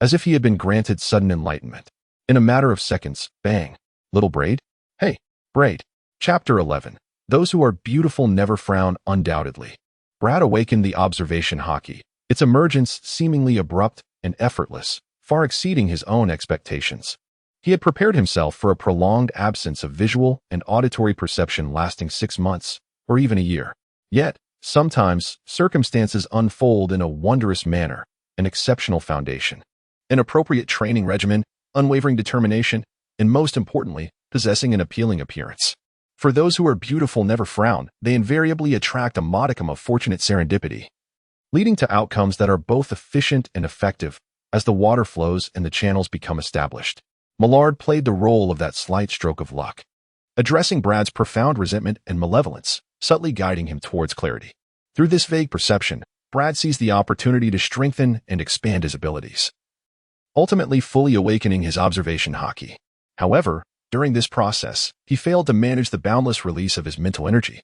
as if he had been granted sudden enlightenment. In a matter of seconds, bang. Little Braid? Hey, Braid. Chapter 11. Those who are beautiful never frown, undoubtedly. Brad awakened the observation hockey, its emergence seemingly abrupt and effortless, far exceeding his own expectations. He had prepared himself for a prolonged absence of visual and auditory perception lasting 6 months, or even a year. Yet, sometimes, circumstances unfold in a wondrous manner, an exceptional foundation, an appropriate training regimen, unwavering determination, and most importantly, possessing an appealing appearance. For those who are beautiful never frown, they invariably attract a modicum of fortunate serendipity, leading to outcomes that are both efficient and effective as the water flows and the channels become established. Millard played the role of that slight stroke of luck, addressing Brad's profound resentment and malevolence, subtly guiding him towards clarity. Through this vague perception, Brad sees the opportunity to strengthen and expand his abilities, ultimately fully awakening his observation hockey. However, during this process, he failed to manage the boundless release of his mental energy,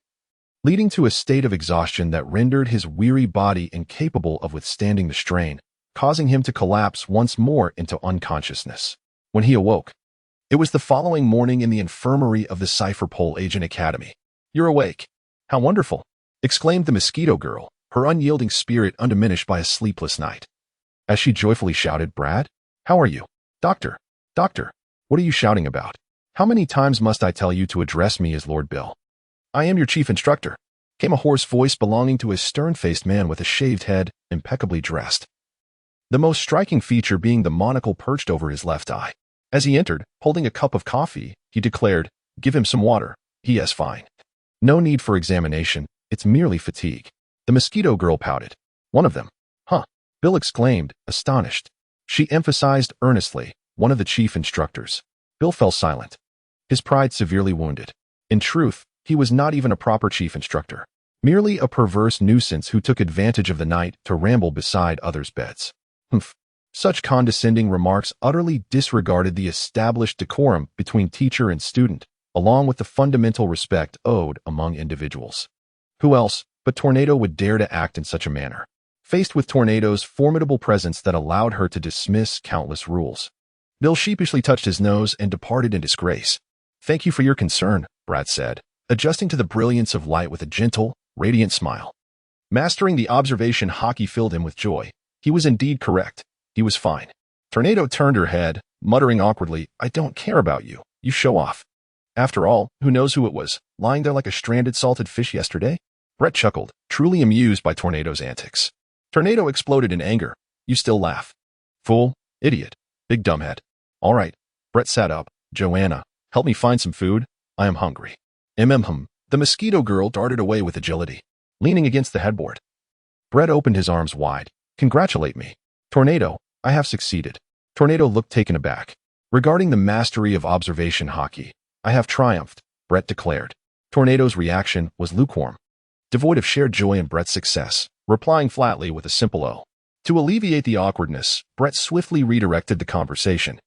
leading to a state of exhaustion that rendered his weary body incapable of withstanding the strain, causing him to collapse once more into unconsciousness. When he awoke, it was the following morning in the infirmary of the Cipher Pole Agent Academy. "You're awake. How wonderful!" exclaimed the Mosquito Girl, her unyielding spirit undiminished by a sleepless night. As she joyfully shouted, "Brad, how are you? Doctor, doctor, what are you shouting about? How many times must I tell you to address me as Lord Bill?" "I am your chief instructor," came a hoarse voice belonging to a stern-faced man with a shaved head, impeccably dressed, the most striking feature being the monocle perched over his left eye. As he entered, holding a cup of coffee, he declared, "Give him some water. He is fine. No need for examination. It's merely fatigue." The Mosquito Girl pouted. "One of them? Huh?" Bill exclaimed, astonished. She emphasized earnestly, "One of the chief instructors." Bill fell silent, his pride severely wounded. In truth, he was not even a proper chief instructor, merely a perverse nuisance who took advantage of the night to ramble beside others' beds. Humph. Such condescending remarks utterly disregarded the established decorum between teacher and student, along with the fundamental respect owed among individuals. Who else but Tornado would dare to act in such a manner, faced with Tornado's formidable presence that allowed her to dismiss countless rules? Bill sheepishly touched his nose and departed in disgrace. "Thank you for your concern," Brad said, adjusting to the brilliance of light with a gentle, radiant smile. Mastering the observation hockey filled him with joy. He was indeed correct. He was fine. Tornado turned her head, muttering awkwardly, "I don't care about you. You show off." After all, who knows who it was, lying there like a stranded salted fish yesterday? Brett chuckled, truly amused by Tornado's antics. Tornado exploded in anger. "You still laugh. Fool, idiot, big dumbhead." "All right." Brett sat up. "Joanna, help me find some food. I am hungry." The Mosquito Girl darted away with agility, leaning against the headboard. Brett opened his arms wide. "Congratulate me. Tornado, I have succeeded." Tornado looked taken aback. "Regarding the mastery of observation hockey, I have triumphed," Brett declared. Tornado's reaction was lukewarm, devoid of shared joy in Brett's success, replying flatly with a simple "O." To alleviate the awkwardness, Brett swiftly redirected the conversation.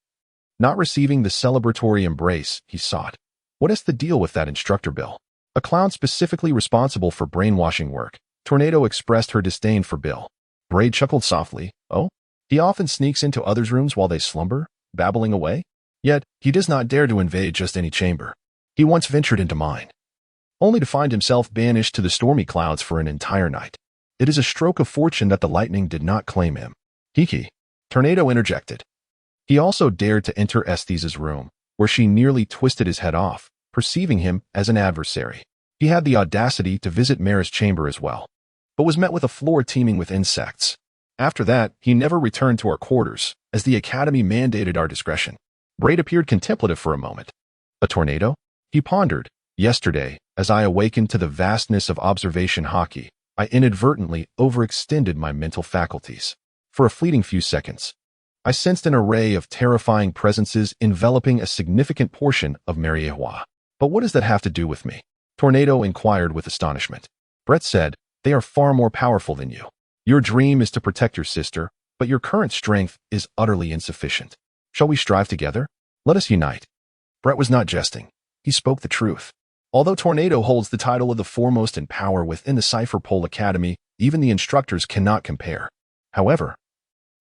Not receiving the celebratory embrace he sought. "What is the deal with that instructor, Bill? A clown specifically responsible for brainwashing work." Tornado expressed her disdain for Bill. Braid chuckled softly. "Oh? He often sneaks into others' rooms while they slumber, babbling away. Yet, he does not dare to invade just any chamber. He once ventured into mine, only to find himself banished to the stormy clouds for an entire night. It is a stroke of fortune that the lightning did not claim him." "He," Tornado interjected. "He also dared to enter Esthes's room, where she nearly twisted his head off, perceiving him as an adversary. He had the audacity to visit Mara's chamber as well, but was met with a floor teeming with insects. After that, he never returned to our quarters, as the Academy mandated our discretion." Braid appeared contemplative for a moment. "A tornado?" He pondered. "Yesterday, as I awakened to the vastness of observation hockey, I inadvertently overextended my mental faculties. For a fleeting few seconds, I sensed an array of terrifying presences enveloping a significant portion of Mariewa. But what does that have to do with me?" Tornado inquired with astonishment. Brett said, "They are far more powerful than you. Your dream is to protect your sister, but your current strength is utterly insufficient. Shall we strive together? Let us unite." Brett was not jesting. He spoke the truth. Although Tornado holds the title of the foremost in power within the Cipher Pole Academy, even the instructors cannot compare. However,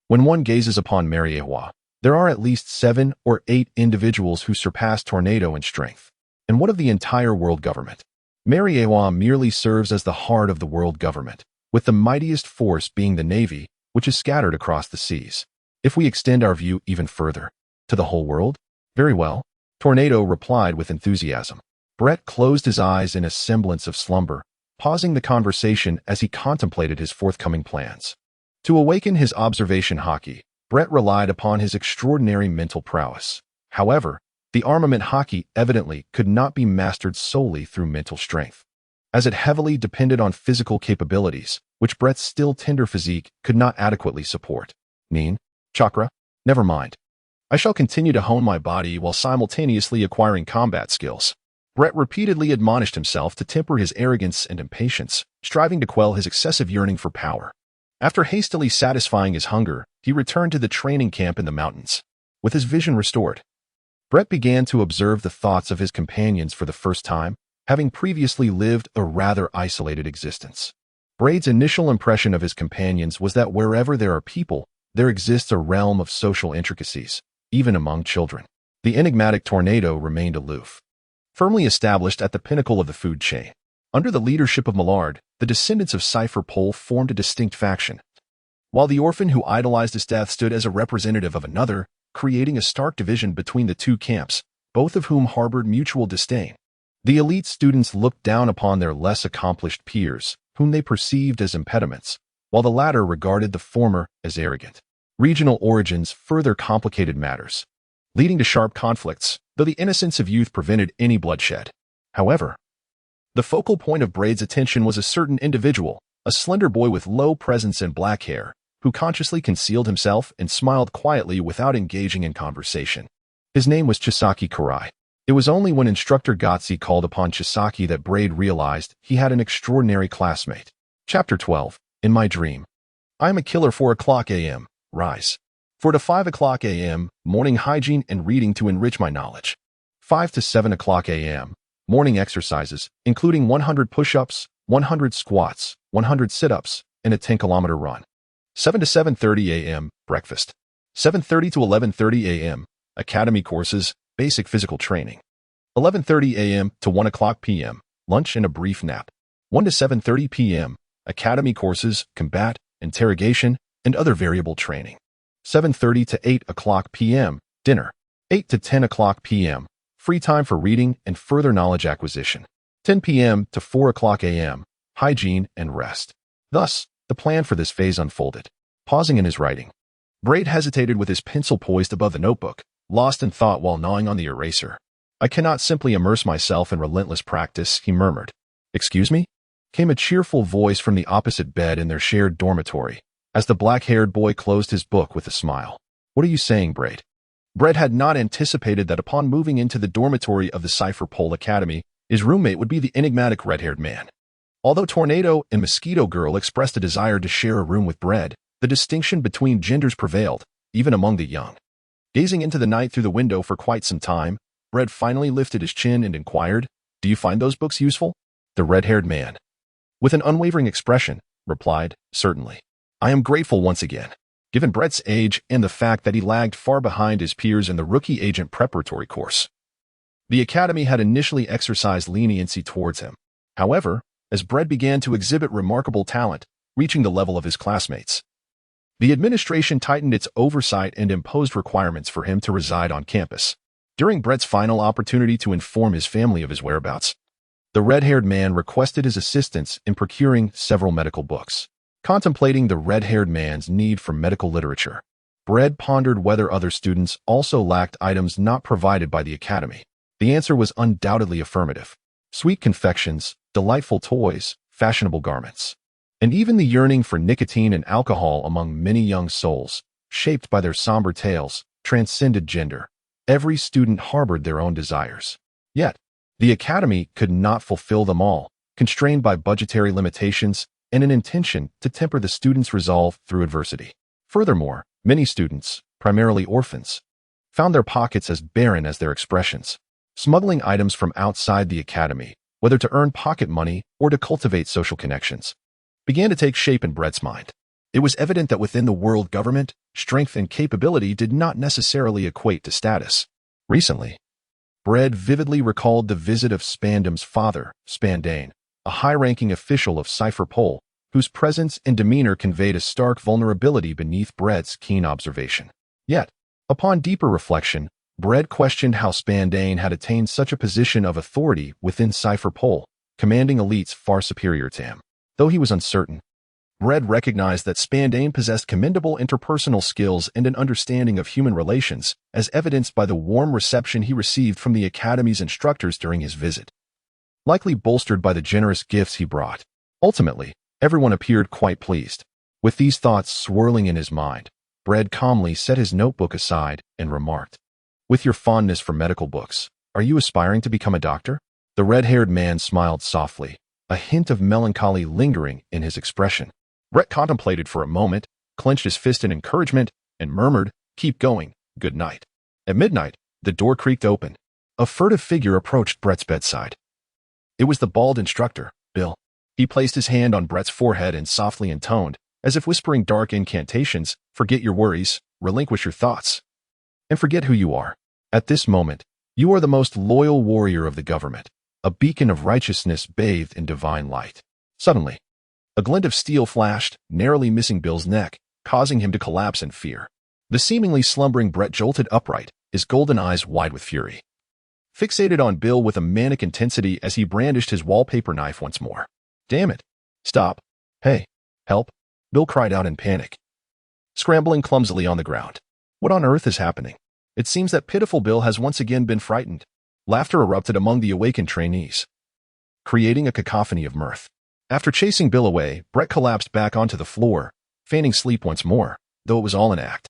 when one gazes upon Mariewa, there are at least 7 or 8 individuals who surpass Tornado in strength. And what of the entire world government? Mariewa merely serves as the heart of the world government, with the mightiest force being the Navy, which is scattered across the seas. If we extend our view even further, to the whole world? Very well, Tornado replied with enthusiasm. Brett closed his eyes in a semblance of slumber, pausing the conversation as he contemplated his forthcoming plans. To awaken his observation hockey, Brett relied upon his extraordinary mental prowess. However, the armament hockey evidently could not be mastered solely through mental strength, as it heavily depended on physical capabilities, which Brett's still tender physique could not adequately support. Nin, chakra, never mind. I shall continue to hone my body while simultaneously acquiring combat skills. Brett repeatedly admonished himself to temper his arrogance and impatience, striving to quell his excessive yearning for power. After hastily satisfying his hunger, he returned to the training camp in the mountains. With his vision restored, Brett began to observe the thoughts of his companions for the first time, having previously lived a rather isolated existence. Braid's initial impression of his companions was that wherever there are people, there exists a realm of social intricacies, even among children. The enigmatic Tornado remained aloof, firmly established at the pinnacle of the food chain. Under the leadership of Millard, the descendants of Cipher Pole formed a distinct faction, while the orphan who idolized his death stood as a representative of another, creating a stark division between the two camps, both of whom harbored mutual disdain. The elite students looked down upon their less accomplished peers, whom they perceived as impediments, while the latter regarded the former as arrogant. Regional origins further complicated matters, leading to sharp conflicts, though the innocence of youth prevented any bloodshed. However, the focal point of Braid's attention was a certain individual, a slender boy with low presence and black hair, who consciously concealed himself and smiled quietly without engaging in conversation. His name was Chisaki Karai. It was only when Instructor Gotsi called upon Chisaki that Braid realized he had an extraordinary classmate. Chapter 12. In my dream. I am a killer. 4 o'clock a.m. Rise. 4 to 5 o'clock a.m. Morning hygiene and reading to enrich my knowledge. 5 to 7 o'clock a.m. Morning exercises, including 100 push-ups, 100 squats, 100 sit-ups, and a 10-kilometer run. 7 to 7:30 a.m. Breakfast. 7:30 to 11:30 a.m. Academy courses, basic physical training. 11:30 a.m. to 1 o'clock p.m. Lunch and a brief nap. 1 to 7:30 p.m. Academy courses, combat, interrogation, and other variable training. 7:30 to 8 o'clock p.m. Dinner. 8 to 10 o'clock p.m. Free time for reading and further knowledge acquisition. 10 p.m. to 4 o'clock a.m. Hygiene and rest. Thus, the plan for this phase unfolded. Pausing in his writing, Braid hesitated with his pencil poised above the notebook, lost in thought while gnawing on the eraser. I cannot simply immerse myself in relentless practice, he murmured. Excuse me? Came a cheerful voice from the opposite bed in their shared dormitory, as the black-haired boy closed his book with a smile. What are you saying, Braid? Brett had not anticipated that upon moving into the dormitory of the Cipher Pole Academy, his roommate would be the enigmatic red-haired man. Although Tornado and Mosquito Girl expressed a desire to share a room with Brett, the distinction between genders prevailed, even among the young. Gazing into the night through the window for quite some time, Brett finally lifted his chin and inquired, "Do you find those books useful?" The red-haired man, with an unwavering expression, replied, "Certainly. I am grateful once again." Given Brett's age and the fact that he lagged far behind his peers in the rookie agent preparatory course, the academy had initially exercised leniency towards him. However, as Brett began to exhibit remarkable talent, reaching the level of his classmates, the administration tightened its oversight and imposed requirements for him to reside on campus. During Brett's final opportunity to inform his family of his whereabouts, the red-haired man requested his assistance in procuring several medical books. Contemplating the red-haired man's need for medical literature, Brett pondered whether other students also lacked items not provided by the academy. The answer was undoubtedly affirmative. Sweet confections, delightful toys, fashionable garments, and even the yearning for nicotine and alcohol among many young souls, shaped by their somber tales, transcended gender. Every student harbored their own desires. Yet, the academy could not fulfill them all, constrained by budgetary limitations and an intention to temper the students' resolve through adversity. Furthermore, many students, primarily orphans, found their pockets as barren as their expressions. smuggling items from outside the academy, whether to earn pocket money or to cultivate social connections, began to take shape in Brett's mind. It was evident that within the world government, strength and capability did not necessarily equate to status. Recently, Brett vividly recalled the visit of Spandam's father, Spandane, a high-ranking official of Cipher Pol, whose presence and demeanor conveyed a stark vulnerability beneath Brett's keen observation. Yet, upon deeper reflection, Brett questioned how Spandane had attained such a position of authority within Cipher Pol, commanding elites far superior to him. Though he was uncertain, Brett recognized that Spandane possessed commendable interpersonal skills and an understanding of human relations, as evidenced by the warm reception he received from the Academy's instructors during his visit, likely bolstered by the generous gifts he brought. Ultimately, everyone appeared quite pleased. With these thoughts swirling in his mind, Brett calmly set his notebook aside and remarked, "With your fondness for medical books, are you aspiring to become a doctor?" The red-haired man smiled softly, a hint of melancholy lingering in his expression. Brett contemplated for a moment, clenched his fist in encouragement, and murmured, "Keep going, good night." At midnight, the door creaked open. A furtive figure approached Brett's bedside. It was the bald instructor, Bill. He placed his hand on Brett's forehead and softly intoned, as if whispering dark incantations, "Forget your worries, relinquish your thoughts, and forget who you are. At this moment, you are the most loyal warrior of the government, a beacon of righteousness bathed in divine light." Suddenly, a glint of steel flashed, narrowly missing Bill's neck, causing him to collapse in fear. The seemingly slumbering Brett jolted upright, his golden eyes wide with fury, fixated on Bill with a manic intensity as he brandished his wallpaper knife once more. "Damn it. Stop. Hey, help," Bill cried out in panic, scrambling clumsily on the ground. What on earth is happening? It seems that pitiful Bill has once again been frightened. Laughter erupted among the awakened trainees, creating a cacophony of mirth. After chasing Bill away, Brett collapsed back onto the floor, feigning sleep once more, though it was all an act.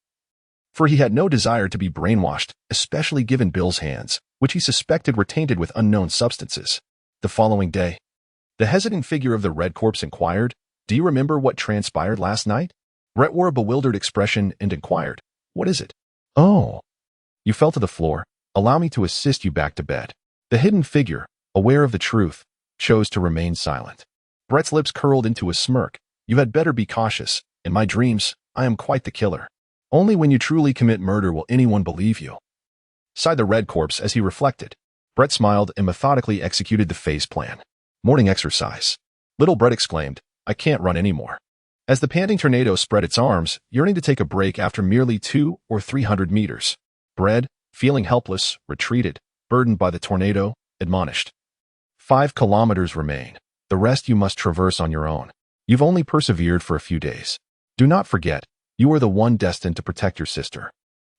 For he had no desire to be brainwashed, especially given Bill's hands, which he suspected were tainted with unknown substances. The following day, the hesitant figure of the Red Corpse inquired, "Do you remember what transpired last night?" Brett wore a bewildered expression and inquired, "What is it?" "Oh, you fell to the floor. Allow me to assist you back to bed." The hidden figure, aware of the truth, chose to remain silent. Brett's lips curled into a smirk. "You had better be cautious. In my dreams, I am quite the killer. Only when you truly commit murder will anyone believe you," sighed the Red Corpse as he reflected. Brett smiled and methodically executed the phase plan. Morning exercise. Little Brett exclaimed, "I can't run anymore." As the panting tornado spread its arms, yearning to take a break after merely 200 or 300 meters, Brett, feeling helpless, retreated, burdened by the tornado, admonished, 5 kilometers remain. The rest you must traverse on your own. You've only persevered for a few days. Do not forget, you are the one destined to protect your sister."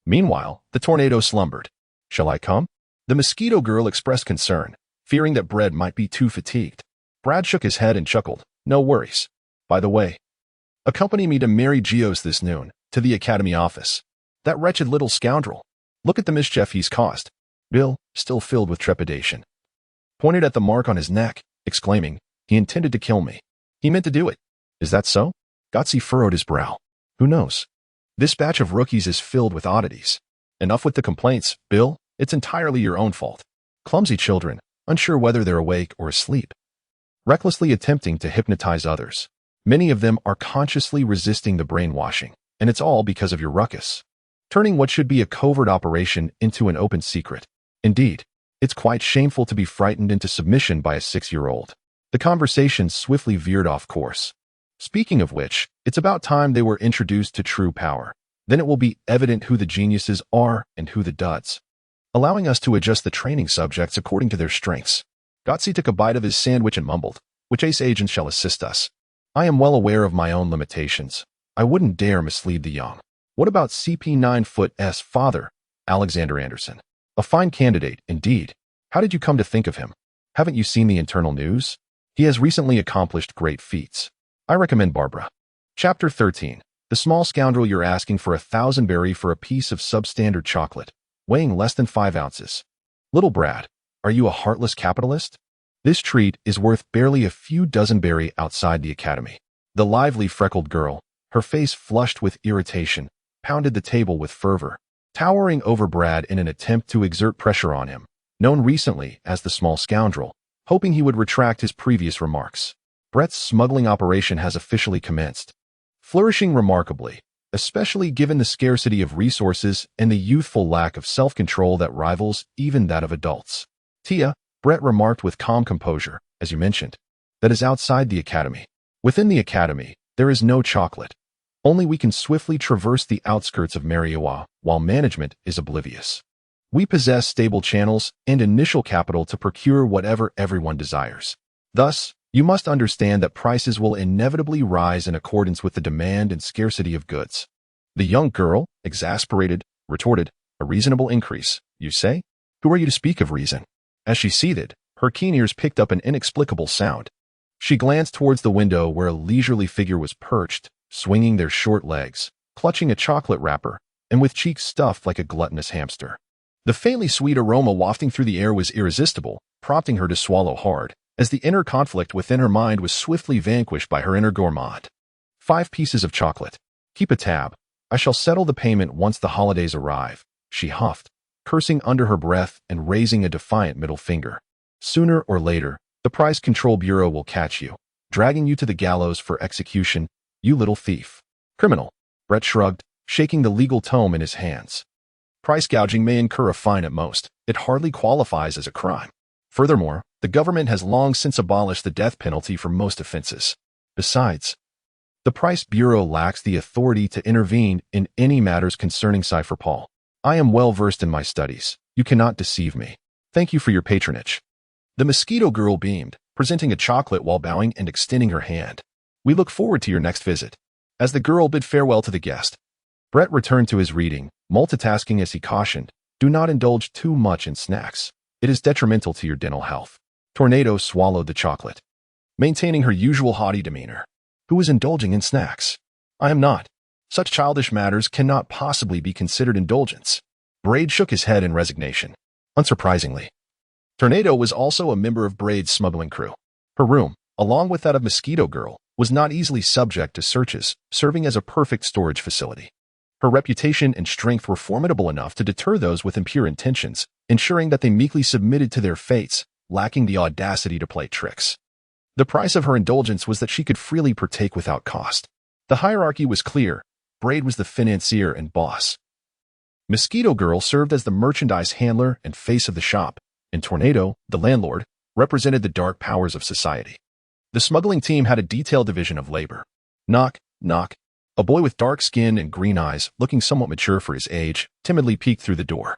Meanwhile, the tornado slumbered. "Shall I come?" The mosquito girl expressed concern, fearing that Brett might be too fatigued. Brad shook his head and chuckled, "No worries. By the way, accompany me to Mary Geo's this noon, to the academy office. That wretched little scoundrel. Look at the mischief he's caused." Bill, still filled with trepidation, pointed at the mark on his neck, exclaiming, "He intended to kill me. He meant to do it." "Is that so?" Gotzi furrowed his brow. "Who knows? This batch of rookies is filled with oddities. Enough with the complaints, Bill. It's entirely your own fault. Clumsy children, unsure whether they're awake or asleep, recklessly attempting to hypnotize others. Many of them are consciously resisting the brainwashing, and it's all because of your ruckus, turning what should be a covert operation into an open secret. Indeed, it's quite shameful to be frightened into submission by a 6-year-old. The conversation swiftly veered off course. "Speaking of which, it's about time they were introduced to true power. Then it will be evident who the geniuses are and who the duds, allowing us to adjust the training subjects according to their strengths." Gotzi took a bite of his sandwich and mumbled, "Which ace agents shall assist us? I am well aware of my own limitations. I wouldn't dare mislead the young. What about CP 9-foot's father, Alexander Anderson? A fine candidate, indeed. How did you come to think of him? Haven't you seen the internal news? He has recently accomplished great feats. I recommend Barbara." Chapter 13. The small scoundrel you're asking for 1,000 berry for a piece of substandard chocolate, weighing less than 5 ounces. Little Brad, are you a heartless capitalist? This treat is worth barely a few dozen berry outside the academy. The lively freckled girl, her face flushed with irritation, pounded the table with fervor, towering over Brad in an attempt to exert pressure on him. known recently as the Small Scoundrel, hoping he would retract his previous remarks. Brett's smuggling operation has officially commenced, flourishing remarkably, especially given the scarcity of resources and the youthful lack of self-control that rivals even that of adults. Tia, Brett remarked with calm composure, as you mentioned, that is outside the academy. Within the academy, there is no chocolate. Only we can swiftly traverse the outskirts of Mariowa while management is oblivious. We possess stable channels and initial capital to procure whatever everyone desires. Thus, you must understand that prices will inevitably rise in accordance with the demand and scarcity of goods. The young girl, exasperated, retorted, "A reasonable increase, you say? Who are you to speak of reason?" As she seethed, her keen ears picked up an inexplicable sound. She glanced towards the window where a leisurely figure was perched, swinging their short legs, clutching a chocolate wrapper, and with cheeks stuffed like a gluttonous hamster. The faintly sweet aroma wafting through the air was irresistible, prompting her to swallow hard, as the inner conflict within her mind was swiftly vanquished by her inner gourmand. 5 pieces of chocolate. Keep a tab. I shall settle the payment once the holidays arrive, she huffed, cursing under her breath and raising a defiant middle finger. Sooner or later, the Price Control Bureau will catch you, dragging you to the gallows for execution, you little thief. Criminal. Brett shrugged, shaking the legal tome in his hands. Price gouging may incur a fine at most. It hardly qualifies as a crime. Furthermore, the government has long since abolished the death penalty for most offenses. Besides, the Price Bureau lacks the authority to intervene in any matters concerning Cypher Paul. I am well versed in my studies. You cannot deceive me. Thank you for your patronage. The Mosquito Girl beamed, presenting a chocolate while bowing and extending her hand. We look forward to your next visit. As the girl bid farewell to the guest, Brett returned to his reading, multitasking as he cautioned, do not indulge too much in snacks. It is detrimental to your dental health. Tornado swallowed the chocolate, maintaining her usual haughty demeanor. Who is indulging in snacks? I am not. Such childish matters cannot possibly be considered indulgence. Braid shook his head in resignation. Unsurprisingly, Tornado was also a member of Braid's smuggling crew. Her room, along with that of Mosquito Girl, was not easily subject to searches, serving as a perfect storage facility. Her reputation and strength were formidable enough to deter those with impure intentions, ensuring that they meekly submitted to their fates, lacking the audacity to play tricks. The price of her indulgence was that she could freely partake without cost. The hierarchy was clear. Braid was the financier and boss. Mosquito Girl served as the merchandise handler and face of the shop, and Tornado, the landlord, represented the dark powers of society. The smuggling team had a detailed division of labor. Knock, knock. A boy with dark skin and green eyes, looking somewhat mature for his age, timidly peeked through the door.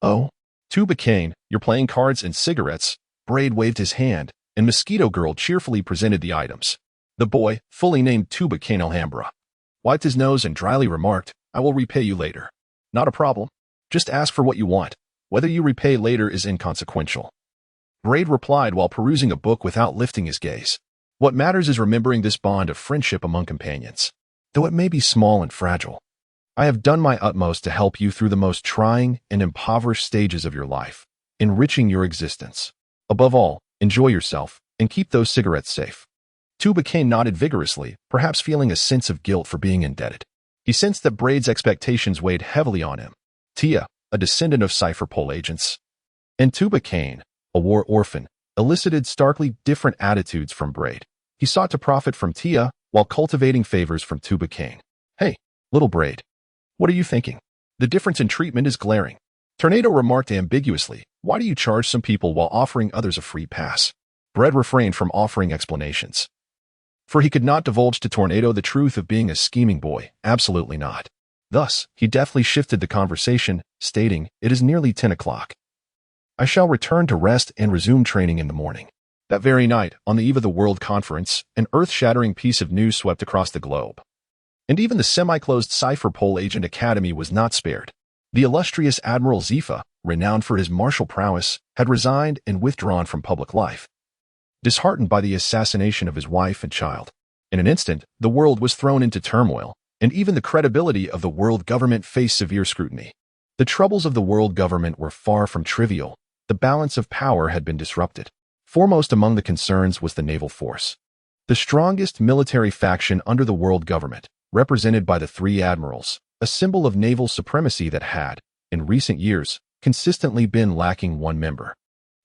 Oh, Tuba Kane, you're playing cards and cigarettes. Braid waved his hand, and Mosquito Girl cheerfully presented the items. The boy, fully named Tuba Kane Alhambra, wiped his nose and dryly remarked, I will repay you later. Not a problem. Just ask for what you want. Whether you repay later is inconsequential. Braid replied while perusing a book without lifting his gaze. What matters is remembering this bond of friendship among companions. Though it may be small and fragile, I have done my utmost to help you through the most trying and impoverished stages of your life, enriching your existence. Above all, enjoy yourself and keep those cigarettes safe. Tuba Kane nodded vigorously, perhaps feeling a sense of guilt for being indebted. He sensed that Braid's expectations weighed heavily on him. Tia, a descendant of Cypher Pole agents, and Tuba Kane, a war orphan, elicited starkly different attitudes from Braid. He sought to profit from Tia while cultivating favors from Tuba Kane. Hey, little Braid, what are you thinking? The difference in treatment is glaring. Tornado remarked ambiguously, why do you charge some people while offering others a free pass? Braid refrained from offering explanations, for he could not divulge to Tornado the truth of being a scheming boy, absolutely not. Thus, he deftly shifted the conversation, stating, it is nearly 10 o'clock. I shall return to rest and resume training in the morning. That very night, on the eve of the World Conference, an earth-shattering piece of news swept across the globe. And even the semi-closed Cypher Pole Agent Academy was not spared. The illustrious Admiral Zifa, renowned for his martial prowess, had resigned and withdrawn from public life, disheartened by the assassination of his wife and child. In an instant, the world was thrown into turmoil, and even the credibility of the world government faced severe scrutiny. The troubles of the world government were far from trivial. The balance of power had been disrupted. Foremost among the concerns was the naval force, the strongest military faction under the world government, represented by the 3 admirals, a symbol of naval supremacy that had, in recent years, consistently been lacking one member.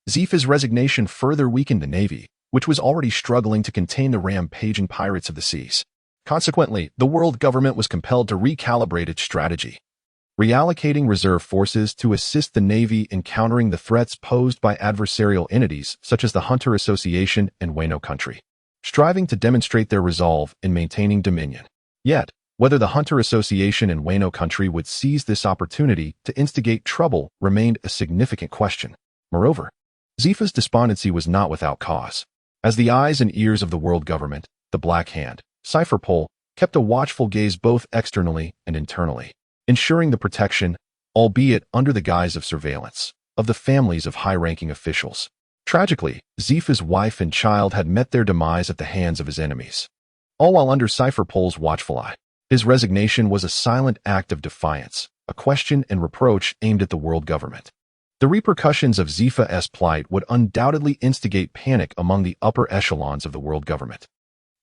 Zifa's resignation further weakened the Navy, which was already struggling to contain the rampaging pirates of the seas. Consequently, the world government was compelled to recalibrate its strategy, reallocating reserve forces to assist the Navy in countering the threats posed by adversarial entities such as the Hunter Association and Wano Country, striving to demonstrate their resolve in maintaining dominion. Yet, whether the Hunter Association and Wano Country would seize this opportunity to instigate trouble remained a significant question. Moreover, Zifa's despondency was not without cause. As the eyes and ears of the world government, the Black Hand, Cipher Pole, kept a watchful gaze both externally and internally, ensuring the protection, albeit under the guise of surveillance, of the families of high-ranking officials. Tragically, Zifa's wife and child had met their demise at the hands of his enemies, all while under Cipher Pole's watchful eye. His resignation was a silent act of defiance, a question and reproach aimed at the world government. The repercussions of Zifa's plight would undoubtedly instigate panic among the upper echelons of the world government,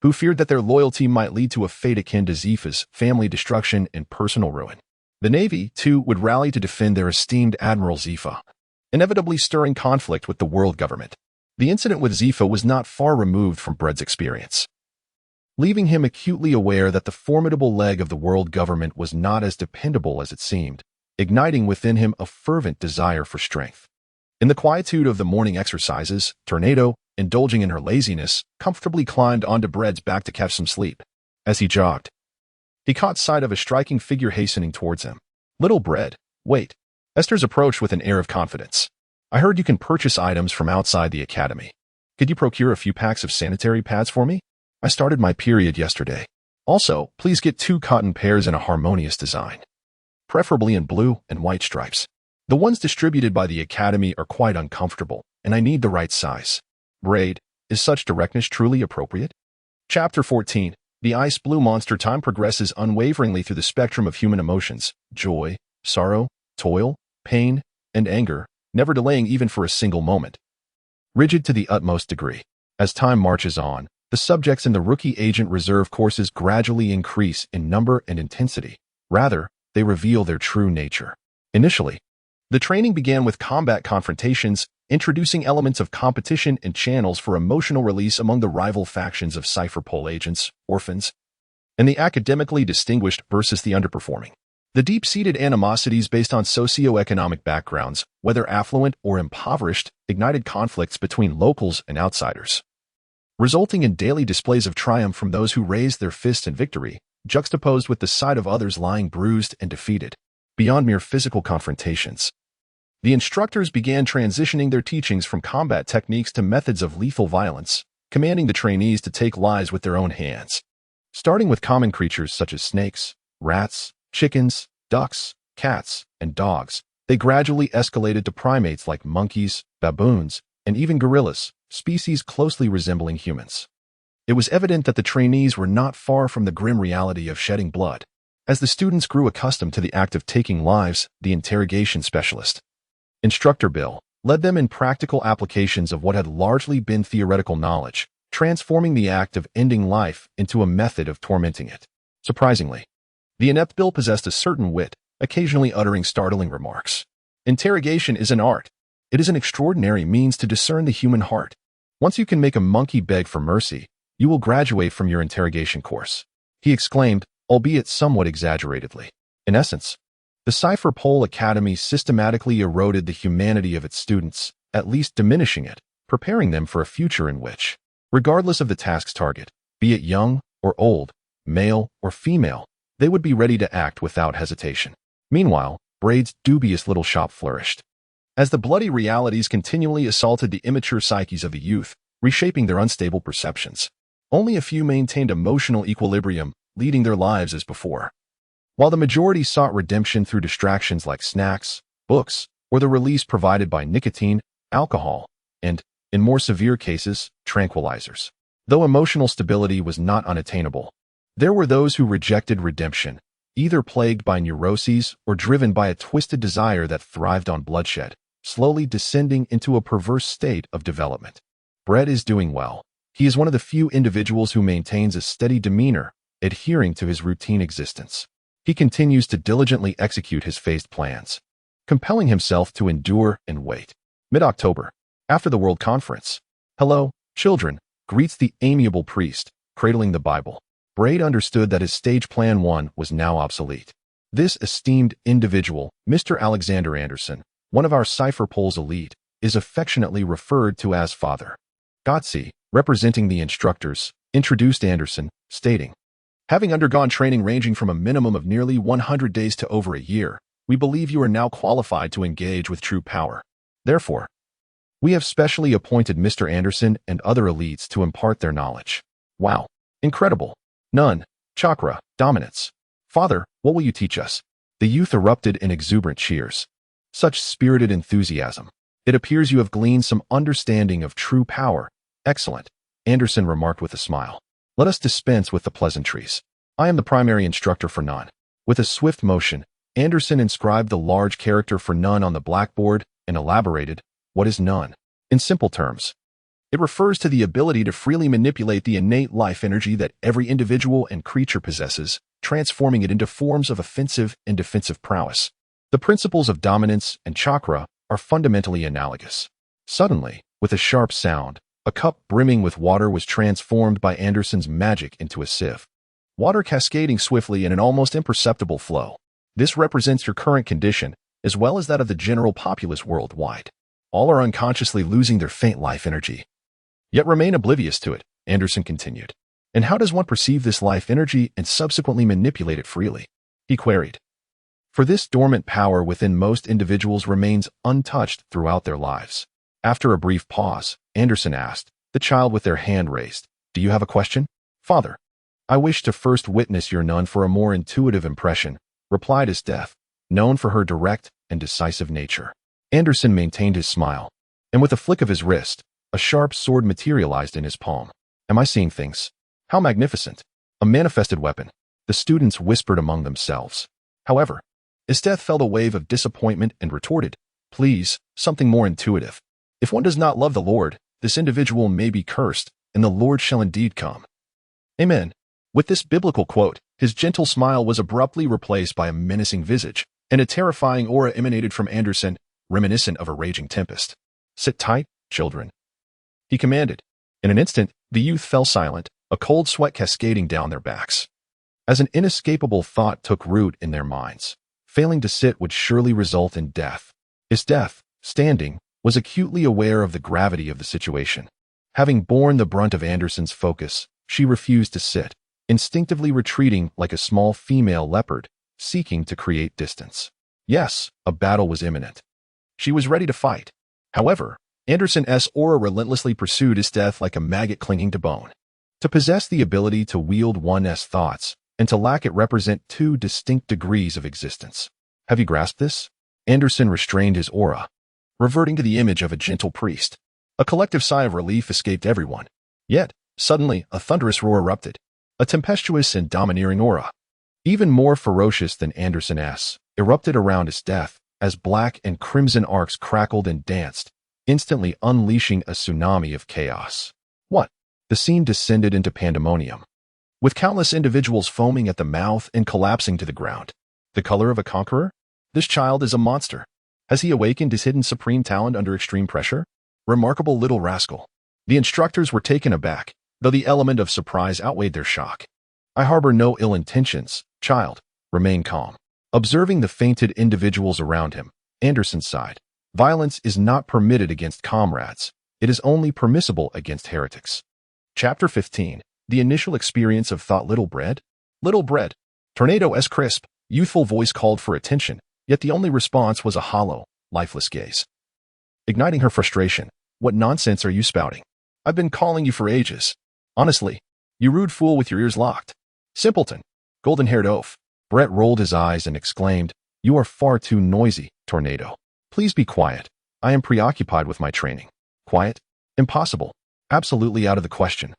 who feared that their loyalty might lead to a fate akin to Zifa's family destruction and personal ruin. The Navy, too, would rally to defend their esteemed Admiral Zifa, inevitably stirring conflict with the world government. The incident with Zifa was not far removed from Bread's experience, leaving him acutely aware that the formidable leg of the world government was not as dependable as it seemed, igniting within him a fervent desire for strength. In the quietude of the morning exercises, Tornado, indulging in her laziness, comfortably climbed onto Bread's back to catch some sleep. As he jogged, he caught sight of a striking figure hastening towards him. "Little Bread, wait." Esther's approached with an air of confidence. "I heard you can purchase items from outside the academy. Could you procure a few packs of sanitary pads for me? I started my period yesterday. Also, please get 2 cotton pairs in a harmonious design, preferably in blue and white stripes. The ones distributed by the academy are quite uncomfortable, and I need the right size." Braid, is such directness truly appropriate? Chapter 14. The Ice Blue Monster. Time progresses unwaveringly through the spectrum of human emotions: joy, sorrow, toil, pain, and anger, never delaying even for a single moment. Rigid to the utmost degree. As time marches on, the subjects in the Rookie Agent Reserve courses gradually increase in number and intensity. Rather, they reveal their true nature. Initially, the training began with combat confrontations, introducing elements of competition and channels for emotional release among the rival factions of Cipher Pole agents, orphans, and the academically distinguished versus the underperforming. The deep-seated animosities based on socioeconomic backgrounds, whether affluent or impoverished, ignited conflicts between locals and outsiders, resulting in daily displays of triumph from those who raised their fists in victory, juxtaposed with the sight of others lying bruised and defeated. Beyond mere physical confrontations, the instructors began transitioning their teachings from combat techniques to methods of lethal violence, commanding the trainees to take lives with their own hands. Starting with common creatures such as snakes, rats, chickens, ducks, cats, and dogs, they gradually escalated to primates like monkeys, baboons, and even gorillas, species closely resembling humans. It was evident that the trainees were not far from the grim reality of shedding blood. As the students grew accustomed to the act of taking lives, the interrogation specialist, Instructor Bill, led them in practical applications of what had largely been theoretical knowledge, transforming the act of ending life into a method of tormenting it. Surprisingly, the inept Bill possessed a certain wit, occasionally uttering startling remarks. Interrogation is an art. It is an extraordinary means to discern the human heart. Once you can make a monkey beg for mercy, you will graduate from your interrogation course, he exclaimed, albeit somewhat exaggeratedly. In essence, the Cipher Pole Academy systematically eroded the humanity of its students, at least diminishing it, preparing them for a future in which, regardless of the task's target, be it young or old, male or female, they would be ready to act without hesitation. Meanwhile, Braid's dubious little shop flourished, as the bloody realities continually assaulted the immature psyches of the youth, reshaping their unstable perceptions. Only a few maintained emotional equilibrium, leading their lives as before, while the majority sought redemption through distractions like snacks, books, or the release provided by nicotine, alcohol, and, in more severe cases, tranquilizers. Though emotional stability was not unattainable, there were those who rejected redemption, either plagued by neuroses or driven by a twisted desire that thrived on bloodshed, slowly descending into a perverse state of development. Brett is doing well. He is one of the few individuals who maintains a steady demeanor, adhering to his routine existence. He continues to diligently execute his phased plans, compelling himself to endure and wait. Mid-October, after the World Conference. "Hello, children," greets the amiable priest, cradling the Bible. Braid understood that his stage plan 1 was now obsolete. This esteemed individual, Mr. Alexander Anderson, one of our Cypher Pole's elite, is affectionately referred to as Father. Gotzi, representing the instructors, introduced Anderson, stating, "Having undergone training ranging from a minimum of nearly 100 days to over a year, we believe you are now qualified to engage with true power. Therefore, we have specially appointed Mr. Anderson and other elites to impart their knowledge." Wow. Incredible. None. Chakra. Dominance. "Father, what will you teach us?" The youth erupted in exuberant cheers. "Such spirited enthusiasm. It appears you have gleaned some understanding of true power. Excellent," Anderson remarked with a smile. "Let us dispense with the pleasantries. I am the primary instructor for none." With a swift motion, Anderson inscribed the large character for none on the blackboard and elaborated, "What is none?" In simple terms, it refers to the ability to freely manipulate the innate life energy that every individual and creature possesses, transforming it into forms of offensive and defensive prowess. The principles of dominance and chakra are fundamentally analogous. Suddenly, with a sharp sound, a cup brimming with water was transformed by Anderson's magic into a sieve. Water cascading swiftly in an almost imperceptible flow. This represents your current condition, as well as that of the general populace worldwide. All are unconsciously losing their faint life energy, yet remain oblivious to it, Anderson continued. "And how does one perceive this life energy and subsequently manipulate it freely?" he queried. "For this dormant power within most individuals remains untouched throughout their lives." After a brief pause, Anderson asked, the child with their hand raised, "Do you have a question?" "Father, I wish to first witness your nun for a more intuitive impression," replied his death, known for her direct and decisive nature. Anderson maintained his smile, and with a flick of his wrist, a sharp sword materialized in his palm. "Am I seeing things? How magnificent! A manifested weapon," the students whispered among themselves. However, Esteth felt a wave of disappointment and retorted, "Please, something more intuitive. If one does not love the Lord, this individual may be cursed, and the Lord shall indeed come." Amen. With this biblical quote, his gentle smile was abruptly replaced by a menacing visage, and a terrifying aura emanated from Anderson, reminiscent of a raging tempest. "Sit tight, children," he commanded. In an instant, the youth fell silent, a cold sweat cascading down their backs. As an inescapable thought took root in their minds, failing to sit would surely result in death. His death, standing, was acutely aware of the gravity of the situation. Having borne the brunt of Anderson's focus, she refused to sit, instinctively retreating like a small female leopard, seeking to create distance. Yes, a battle was imminent. She was ready to fight. However, Anderson's aura relentlessly pursued his death like a maggot clinging to bone. To possess the ability to wield one's thoughts, and to lack it represent two distinct degrees of existence. Have you grasped this? Anderson restrained his aura, reverting to the image of a gentle priest. A collective sigh of relief escaped everyone. Yet, suddenly, a thunderous roar erupted. A tempestuous and domineering aura, even more ferocious than Anderson's, erupted around his death, as black and crimson arcs crackled and danced, instantly unleashing a tsunami of chaos. What? The scene descended into pandemonium, with countless individuals foaming at the mouth and collapsing to the ground. The color of a conqueror? This child is a monster. Has he awakened his hidden supreme talent under extreme pressure? Remarkable little rascal. The instructors were taken aback, though the element of surprise outweighed their shock. "I harbor no ill intentions, child. Remain calm." Observing the fainted individuals around him, Anderson sighed. "Violence is not permitted against comrades. It is only permissible against heretics." Chapter 15. The initial experience of thought. Little bread? Little bread. Tornado's crisp, youthful voice called for attention, yet the only response was a hollow, lifeless gaze. Igniting her frustration, "What nonsense are you spouting? I've been calling you for ages. Honestly, you rude fool with your ears locked. Simpleton. Golden-haired oaf." Brett rolled his eyes and exclaimed, "You are far too noisy, Tornado. Please be quiet. I am preoccupied with my training." "Quiet? Impossible. Absolutely out of the question.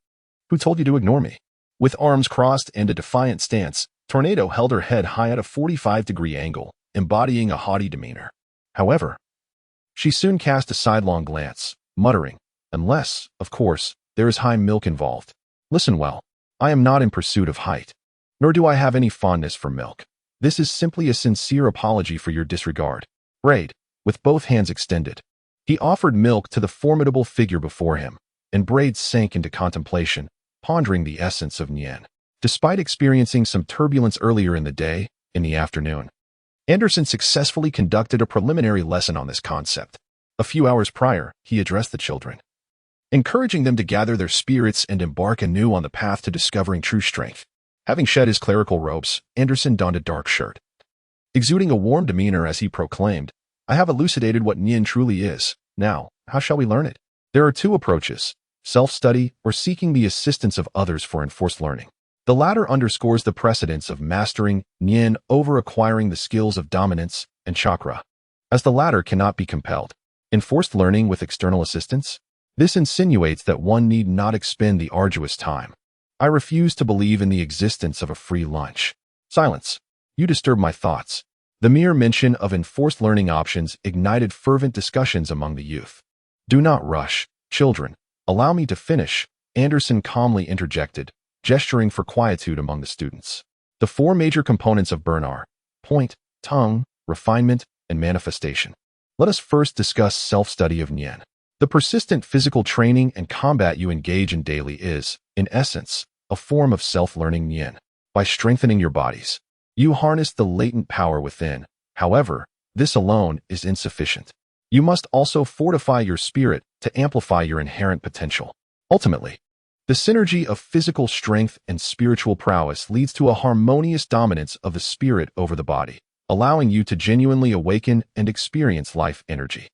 Who told you to ignore me?" With arms crossed and a defiant stance, Tornado held her head high at a 45-degree angle, embodying a haughty demeanor. However, she soon cast a sidelong glance, muttering, "Unless, of course, there is high milk involved. Listen well. I am not in pursuit of height, nor do I have any fondness for milk. This is simply a sincere apology for your disregard. Braid, with both hands extended. He offered milk to the formidable figure before him, and Braid sank into contemplation, pondering the essence of Nien. Despite experiencing some turbulence earlier in the day, in the afternoon, Anderson successfully conducted a preliminary lesson on this concept. A few hours prior, he addressed the children, encouraging them to gather their spirits and embark anew on the path to discovering true strength. Having shed his clerical robes, Anderson donned a dark shirt, exuding a warm demeanor as he proclaimed, "I have elucidated what Nien truly is. Now, how shall we learn it? There are two approaches, self-study or seeking the assistance of others for enforced learning. The latter underscores the precedence of mastering Nien over acquiring the skills of dominance and chakra, as the latter cannot be compelled. Enforced learning with external assistance? This insinuates that one need not expend the arduous time. I refuse to believe in the existence of a free lunch." Silence. You disturb my thoughts. The mere mention of enforced learning options ignited fervent discussions among the youth. "Do not rush, children. Allow me to finish," Anderson calmly interjected, gesturing for quietude among the students. The four major components of Burn are point, tongue, refinement, and manifestation. Let us first discuss self-study of Nien. The persistent physical training and combat you engage in daily is, in essence, a form of self-learning Nien. By strengthening your bodies, you harness the latent power within. However, this alone is insufficient. You must also fortify your spirit to amplify your inherent potential. Ultimately, the synergy of physical strength and spiritual prowess leads to a harmonious dominance of the spirit over the body, allowing you to genuinely awaken and experience life energy.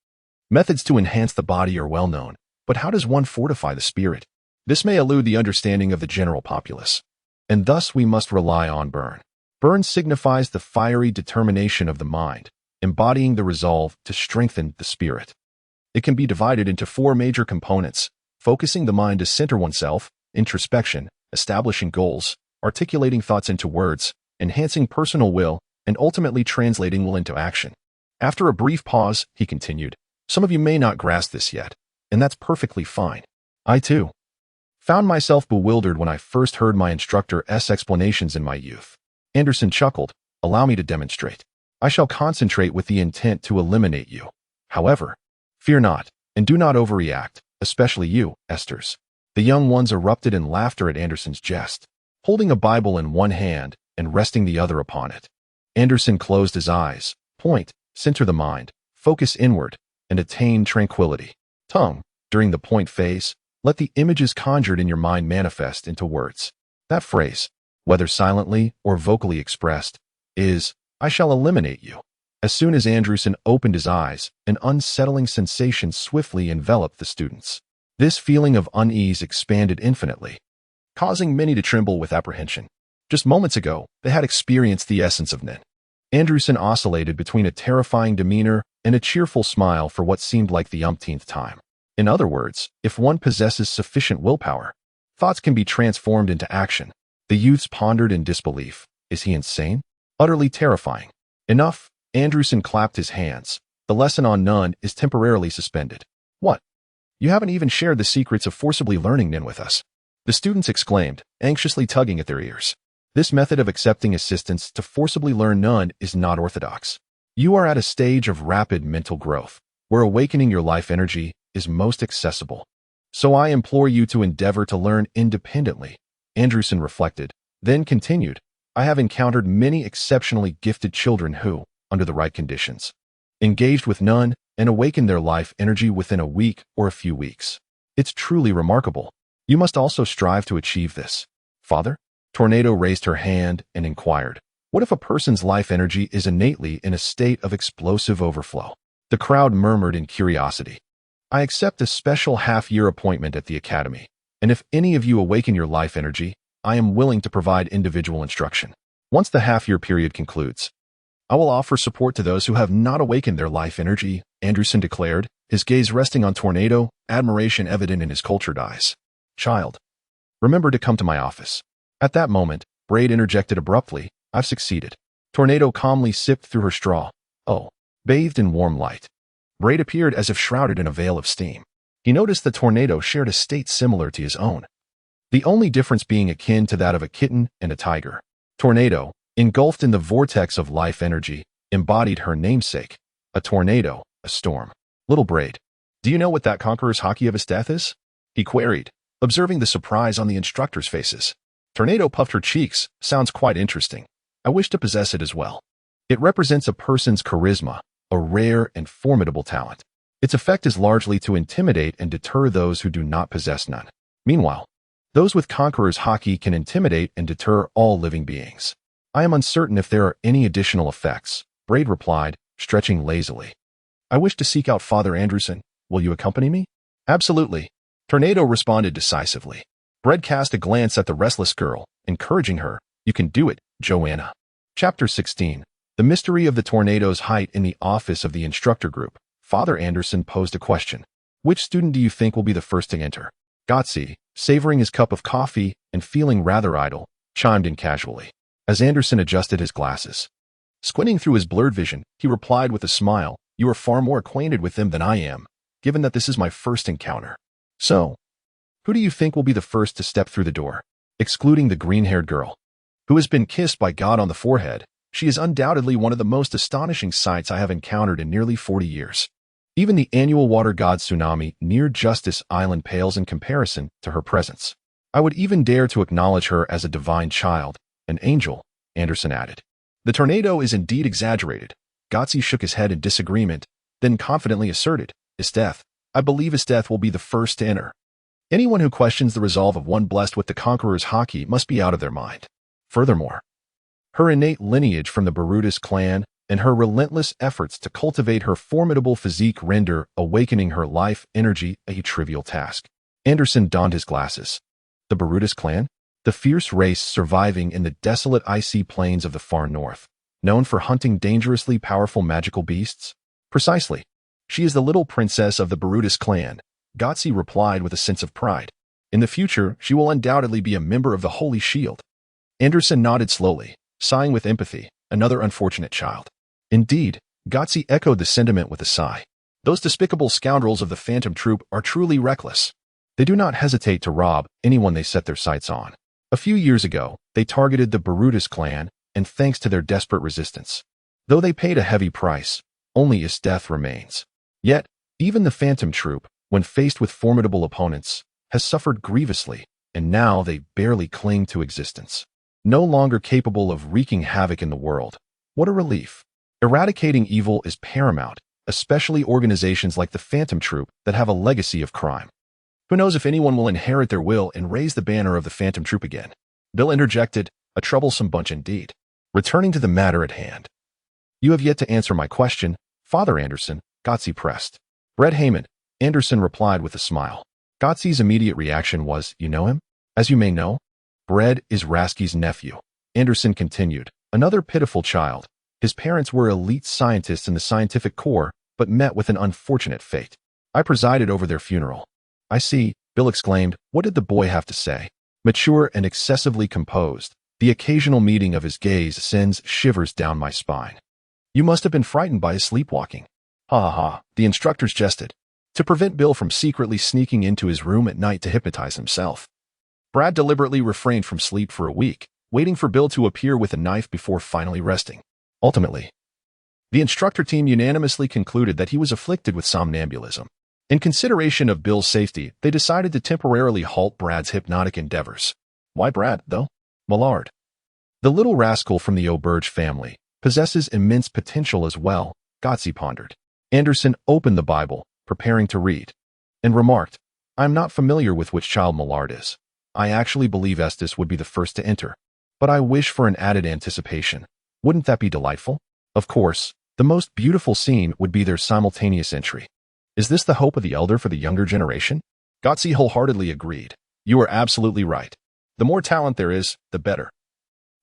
Methods to enhance the body are well known, but how does one fortify the spirit? This may elude the understanding of the general populace, and thus we must rely on Burn. Burn signifies the fiery determination of the mind, embodying the resolve to strengthen the spirit. It can be divided into four major components: focusing the mind to center oneself, introspection, establishing goals, articulating thoughts into words, enhancing personal will, and ultimately translating will into action. After a brief pause, he continued, "Some of you may not grasp this yet, and that's perfectly fine. I, too, found myself bewildered when I first heard my instructor's explanations in my youth." Anderson chuckled, "Allow me to demonstrate. I shall concentrate with the intent to eliminate you. However, fear not, and do not overreact, especially you, Esters." The young ones erupted in laughter at Anderson's jest, holding a Bible in one hand and resting the other upon it. Anderson closed his eyes. Point, center the mind, focus inward, and attain tranquility. Tongue, during the point phase, let the images conjured in your mind manifest into words. That phrase, whether silently or vocally expressed, is, "I shall eliminate you." As soon as Anderson opened his eyes, an unsettling sensation swiftly enveloped the students. This feeling of unease expanded infinitely, causing many to tremble with apprehension. Just moments ago, they had experienced the essence of Nin. Anderson oscillated between a terrifying demeanor and a cheerful smile for what seemed like the umpteenth time. In other words, if one possesses sufficient willpower, thoughts can be transformed into action. The youths pondered in disbelief. Is he insane? Utterly terrifying. Enough. Anderson clapped his hands. The lesson on Nun is temporarily suspended. What? You haven't even shared the secrets of forcibly learning Nin with us. The students exclaimed, anxiously tugging at their ears. This method of accepting assistance to forcibly learn Nun is not orthodox. You are at a stage of rapid mental growth, where awakening your life energy is most accessible. So I implore you to endeavor to learn independently. Anderson reflected, then continued, I have encountered many exceptionally gifted children who, under the right conditions, engaged with Nun and awakened their life energy within a week or a few weeks. It's truly remarkable. You must also strive to achieve this. Father? Tornado raised her hand and inquired, what if a person's life energy is innately in a state of explosive overflow? The crowd murmured in curiosity. I accept a special half-year appointment at the academy, and if any of you awaken your life energy, I am willing to provide individual instruction. Once the half-year period concludes, I will offer support to those who have not awakened their life energy, Anderson declared, his gaze resting on Tornado, admiration evident in his cultured eyes. Child, remember to come to my office. At that moment, Braid interjected abruptly, I've succeeded. Tornado calmly sipped through her straw. Oh, bathed in warm light. Braid appeared as if shrouded in a veil of steam. He noticed that Tornado shared a state similar to his own, the only difference being akin to that of a kitten and a tiger. Tornado, engulfed in the vortex of life energy, embodied her namesake, A tornado, a storm. Little Braid, do you know what that conqueror's hockey of his death is? He queried, observing the surprise on the instructors' faces. Tornado puffed her cheeks. Sounds quite interesting. I wish to possess it as well. It represents a person's charisma, a rare and formidable talent. Its effect is largely to intimidate and deter those who do not possess none. Meanwhile, those with conqueror's hockey can intimidate and deter all living beings. I am uncertain if there are any additional effects, Braid replied, stretching lazily. I wish to seek out Father Anderson. Will you accompany me? Absolutely. Tornado responded decisively. Braid cast a glance at the restless girl, encouraging her. You can do it, Joanna. Chapter 16. The mystery of the tornado's height. In the office of the instructor group, Father Anderson posed a question. Which student do you think will be the first to enter? Gotsi, savoring his cup of coffee and feeling rather idle, chimed in casually. As Anderson adjusted his glasses, squinting through his blurred vision, he replied with a smile, You are far more acquainted with them than I am, given that this is my first encounter. So, who do you think will be the first to step through the door? Excluding the green-haired girl, who has been kissed by God on the forehead, she is undoubtedly one of the most astonishing sights I have encountered in nearly 40 years. Even the annual water god tsunami near Justice Island pales in comparison to her presence. I would even dare to acknowledge her as a divine child, an angel, Anderson added. The tornado is indeed exaggerated. Gotsi shook his head in disagreement, then confidently asserted, Isteth, I believe Isteth will be the first to enter. Anyone who questions the resolve of one blessed with the conqueror's hockey must be out of their mind. Furthermore, her innate lineage from the Barutus clan and her relentless efforts to cultivate her formidable physique render awakening her life energy a trivial task. Anderson donned his glasses. The Barutus clan? The fierce race surviving in the desolate icy plains of the far north, known for hunting dangerously powerful magical beasts? Precisely. She is the little princess of the Barutus clan, Gotsi replied with a sense of pride. In the future, she will undoubtedly be a member of the Holy Shield. Anderson nodded slowly, sighing with empathy, another unfortunate child. Indeed, Gotsi echoed the sentiment with a sigh. Those despicable scoundrels of the Phantom Troop are truly reckless. They do not hesitate to rob anyone they set their sights on. A few years ago, they targeted the Barutus clan, and thanks to their desperate resistance, though they paid a heavy price, only Isteth remains. Yet, even the Phantom Troop, when faced with formidable opponents, has suffered grievously, and now they barely cling to existence. No longer capable of wreaking havoc in the world. What a relief. Eradicating evil is paramount, especially organizations like the Phantom Troop that have a legacy of crime. Who knows if anyone will inherit their will and raise the banner of the Phantom Troop again? Bill interjected, a troublesome bunch indeed. Returning to the matter at hand. You have yet to answer my question, Father Anderson, Gotsi pressed. Brett Heyman, Anderson replied with a smile. Gotsi's immediate reaction was, You know him? As you may know, Brett is Rasky's nephew. Anderson continued, another pitiful child. His parents were elite scientists in the scientific corps, but met with an unfortunate fate. I presided over their funeral. I see, Bill exclaimed. What did the boy have to say? Mature and excessively composed, the occasional meeting of his gaze sends shivers down my spine. You must have been frightened by his sleepwalking. Ha ha ha, the instructors jested. To prevent Bill from secretly sneaking into his room at night to hypnotize himself, Brad deliberately refrained from sleep for a week, waiting for Bill to appear with a knife before finally resting. Ultimately, the instructor team unanimously concluded that he was afflicted with somnambulism. In consideration of Bill's safety, they decided to temporarily halt Brad's hypnotic endeavors. Why Brad, though? Millard, the little rascal from the O'Burge family, possesses immense potential as well, Gotsi pondered. Anderson opened the Bible, preparing to read, and remarked, I am not familiar with which child Millard is. I actually believe Estes would be the first to enter, but I wish for an added anticipation. Wouldn't that be delightful? Of course, the most beautiful scene would be their simultaneous entry. Is this the hope of the elder for the younger generation? Gotsi wholeheartedly agreed. You are absolutely right. The more talent there is, the better.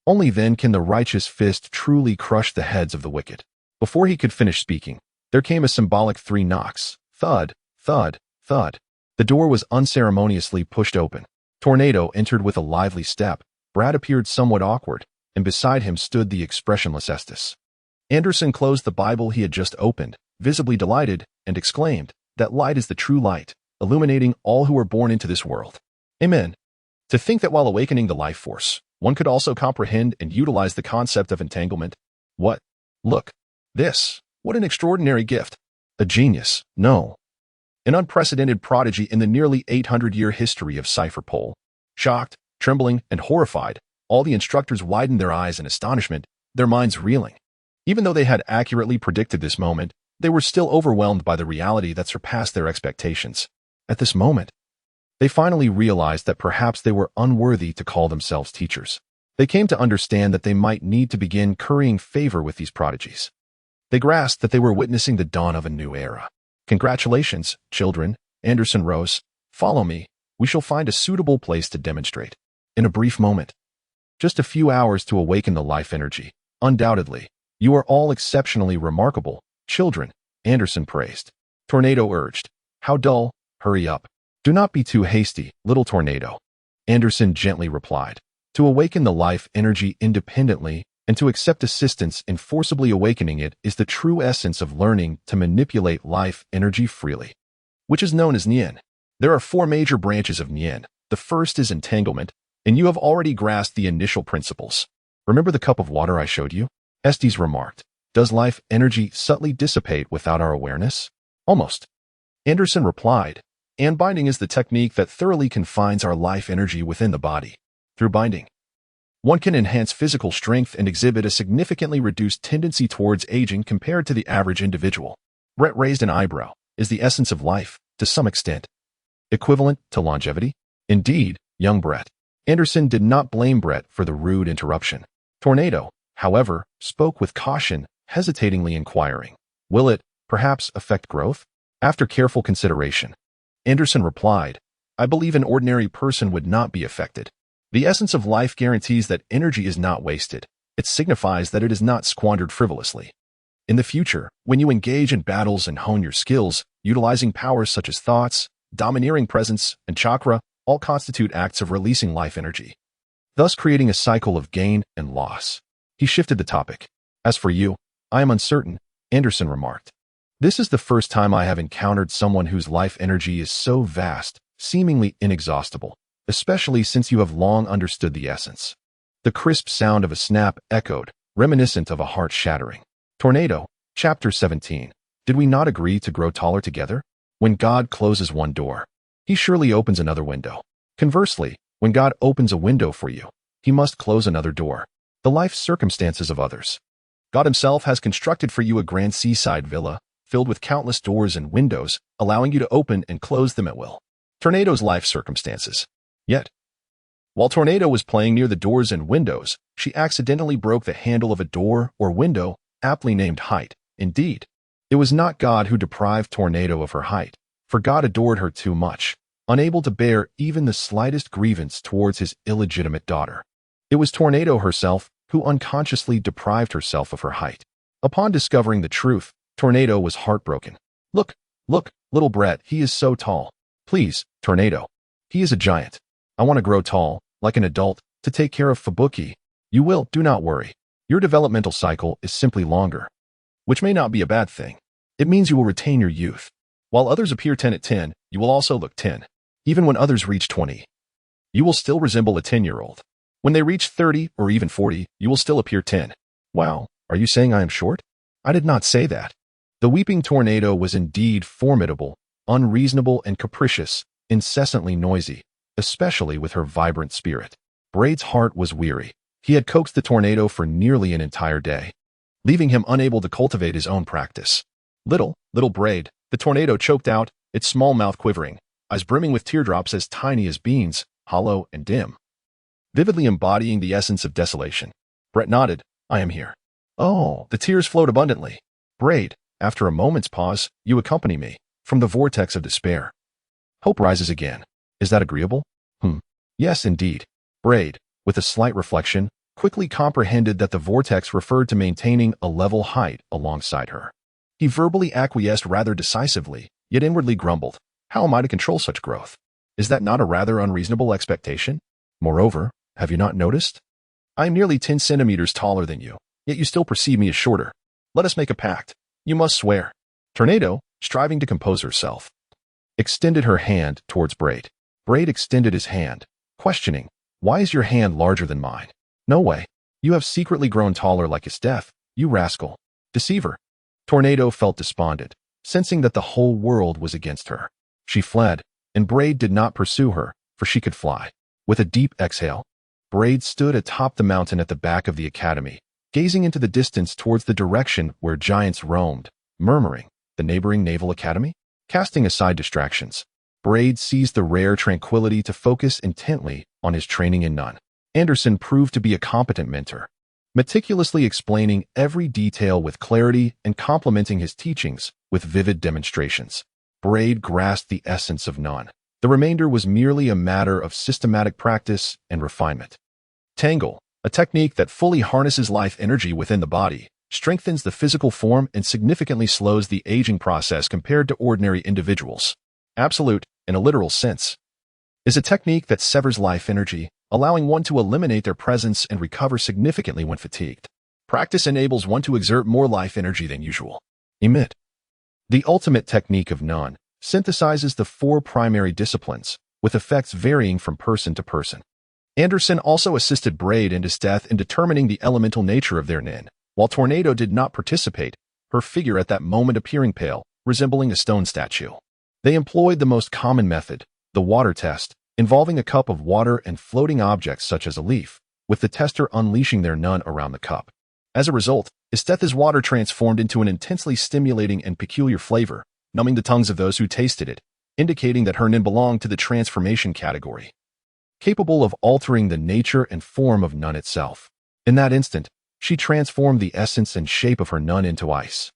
Only then can the righteous fist truly crush the heads of the wicked. Before he could finish speaking, there came a symbolic 3 knocks. Thud, thud, thud. The door was unceremoniously pushed open. Tornado entered with a lively step. Brad appeared somewhat awkward, and beside him stood the expressionless Estes. Anderson closed the Bible he had just opened, visibly delighted, and exclaimed, That light is the true light, illuminating all who are born into this world. Amen. To think that while awakening the life force, one could also comprehend and utilize the concept of entanglement. What? Look. This. What an extraordinary gift. A genius, no. An unprecedented prodigy in the nearly 800-year history of cipher pole. Shocked, trembling, and horrified, all the instructors widened their eyes in astonishment, their minds reeling. Even though they had accurately predicted this moment, they were still overwhelmed by the reality that surpassed their expectations. At this moment, they finally realized that perhaps they were unworthy to call themselves teachers. They came to understand that they might need to begin currying favor with these prodigies. They grasped that they were witnessing the dawn of a new era. Congratulations, children, Anderson rose. Follow me. We shall find a suitable place to demonstrate. In a brief moment. Just a few hours to awaken the life energy. Undoubtedly, you are all exceptionally remarkable, children, Anderson praised. Tornado urged. How dull, hurry up. Do not be too hasty, little tornado. Anderson gently replied. To awaken the life energy independently and to accept assistance in forcibly awakening it is the true essence of learning to manipulate life energy freely, which is known as Nien. There are 4 major branches of Nien. The first is entanglement, and you have already grasped the initial principles. Remember the cup of water I showed you? Estes remarked. Does life energy subtly dissipate without our awareness? Almost. Anderson replied. And binding is the technique that thoroughly confines our life energy within the body. Through binding, one can enhance physical strength and exhibit a significantly reduced tendency towards aging compared to the average individual. Brett raised an eyebrow. Is the essence of life, to some extent, equivalent to longevity? Indeed, young Brett. Anderson did not blame Brett for the rude interruption. Tornado, however, spoke with caution, hesitatingly inquiring. Will it, perhaps, affect growth? After careful consideration, Anderson replied, I believe an ordinary person would not be affected. The essence of life guarantees that energy is not wasted. It signifies that it is not squandered frivolously. In the future, when you engage in battles and hone your skills, utilizing powers such as thoughts, domineering presence, and chakra, all constitute acts of releasing life energy, thus creating a cycle of gain and loss. He shifted the topic. As for you, I am uncertain, Anderson remarked. This is the first time I have encountered someone whose life energy is so vast, seemingly inexhaustible, especially since you have long understood the essence. The crisp sound of a snap echoed, reminiscent of a heart shattering. Tornado, Chapter 17. Did we not agree to grow taller together? When God closes one door, He surely opens another window. Conversely, when God opens a window for you, He must close another door. The life circumstances of others. God Himself has constructed for you a grand seaside villa, filled with countless doors and windows, allowing you to open and close them at will. Tornado's life circumstances. Yet, while Tornado was playing near the doors and windows, she accidentally broke the handle of a door or window, aptly named height. Indeed, it was not God who deprived Tornado of her height, for God adored her too much, unable to bear even the slightest grievance towards His illegitimate daughter. It was Tornado herself who unconsciously deprived herself of her height. Upon discovering the truth, Tornado was heartbroken. Look, little Brett, he is so tall. Please, Tornado. He is a giant. I want to grow tall, like an adult, to take care of Fubuki. You will, do not worry. Your developmental cycle is simply longer, which may not be a bad thing. It means you will retain your youth. While others appear 10 at 10, you will also look 10. Even when others reach 20, you will still resemble a 10-year-old. When they reach 30 or even 40, you will still appear 10. Wow, are you saying I am short? I did not say that. The weeping Tornado was indeed formidable, unreasonable and capricious, incessantly noisy, especially with her vibrant spirit. Braid's heart was weary. He had coaxed the Tornado for nearly an entire day, leaving him unable to cultivate his own practice. Little Braid, the Tornado choked out, its small mouth quivering, eyes brimming with teardrops as tiny as beans, hollow and dim, vividly embodying the essence of desolation. Brett nodded. I am here. Oh, the tears flowed abundantly. Braid, after a moment's pause, you accompany me, from the vortex of despair. Hope rises again. Is that agreeable? Yes, indeed. Braid, with a slight reflection, quickly comprehended that the vortex referred to maintaining a level height alongside her. He verbally acquiesced rather decisively, yet inwardly grumbled. How am I to control such growth? Is that not a rather unreasonable expectation? Moreover, have you not noticed? I am nearly 10 centimeters taller than you, yet you still perceive me as shorter. Let us make a pact. You must swear. Tornado, striving to compose herself, extended her hand towards Braid. Braid extended his hand, questioning, why is your hand larger than mine? No way. You have secretly grown taller like his death, you rascal. Deceiver. Tornado felt despondent, sensing that the whole world was against her. She fled, and Braid did not pursue her, for she could fly. With a deep exhale, Braid stood atop the mountain at the back of the academy, gazing into the distance towards the direction where giants roamed, murmuring, "The neighboring naval academy?" Casting aside distractions, Braid seized the rare tranquility to focus intently on his training in none. Anderson proved to be a competent mentor, meticulously explaining every detail with clarity and complementing his teachings with vivid demonstrations. Braid grasped the essence of none. The remainder was merely a matter of systematic practice and refinement. Tangle, a technique that fully harnesses life energy within the body, strengthens the physical form and significantly slows the aging process compared to ordinary individuals. Absolute, in a literal sense, is a technique that severs life energy, allowing one to eliminate their presence and recover significantly when fatigued. Practice enables one to exert more life energy than usual. Emit. The ultimate technique of none synthesizes the four primary disciplines, with effects varying from person to person. Anderson also assisted Braid and his death in determining the elemental nature of their nin. While Tornado did not participate, her figure at that moment appearing pale, resembling a stone statue. They employed the most common method, the water test, involving a cup of water and floating objects such as a leaf, with the tester unleashing their nun around the cup. As a result, Isthetha's water transformed into an intensely stimulating and peculiar flavor, numbing the tongues of those who tasted it, indicating that her nin belonged to the transformation category, capable of altering the nature and form of none itself. In that instant, she transformed the essence and shape of her nun into ice.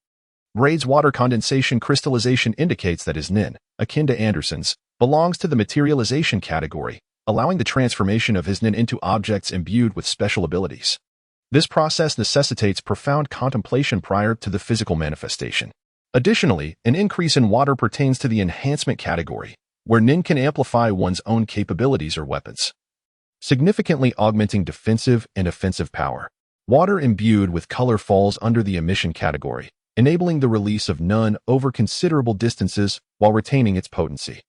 Braid's water condensation crystallization indicates that his nin, akin to Anderson's, belongs to the materialization category, allowing the transformation of his nin into objects imbued with special abilities. This process necessitates profound contemplation prior to the physical manifestation. Additionally, an increase in water pertains to the enhancement category, where nin can amplify one's own capabilities or weapons, significantly augmenting defensive and offensive power. Water imbued with color falls under the emission category, enabling the release of none over considerable distances while retaining its potency.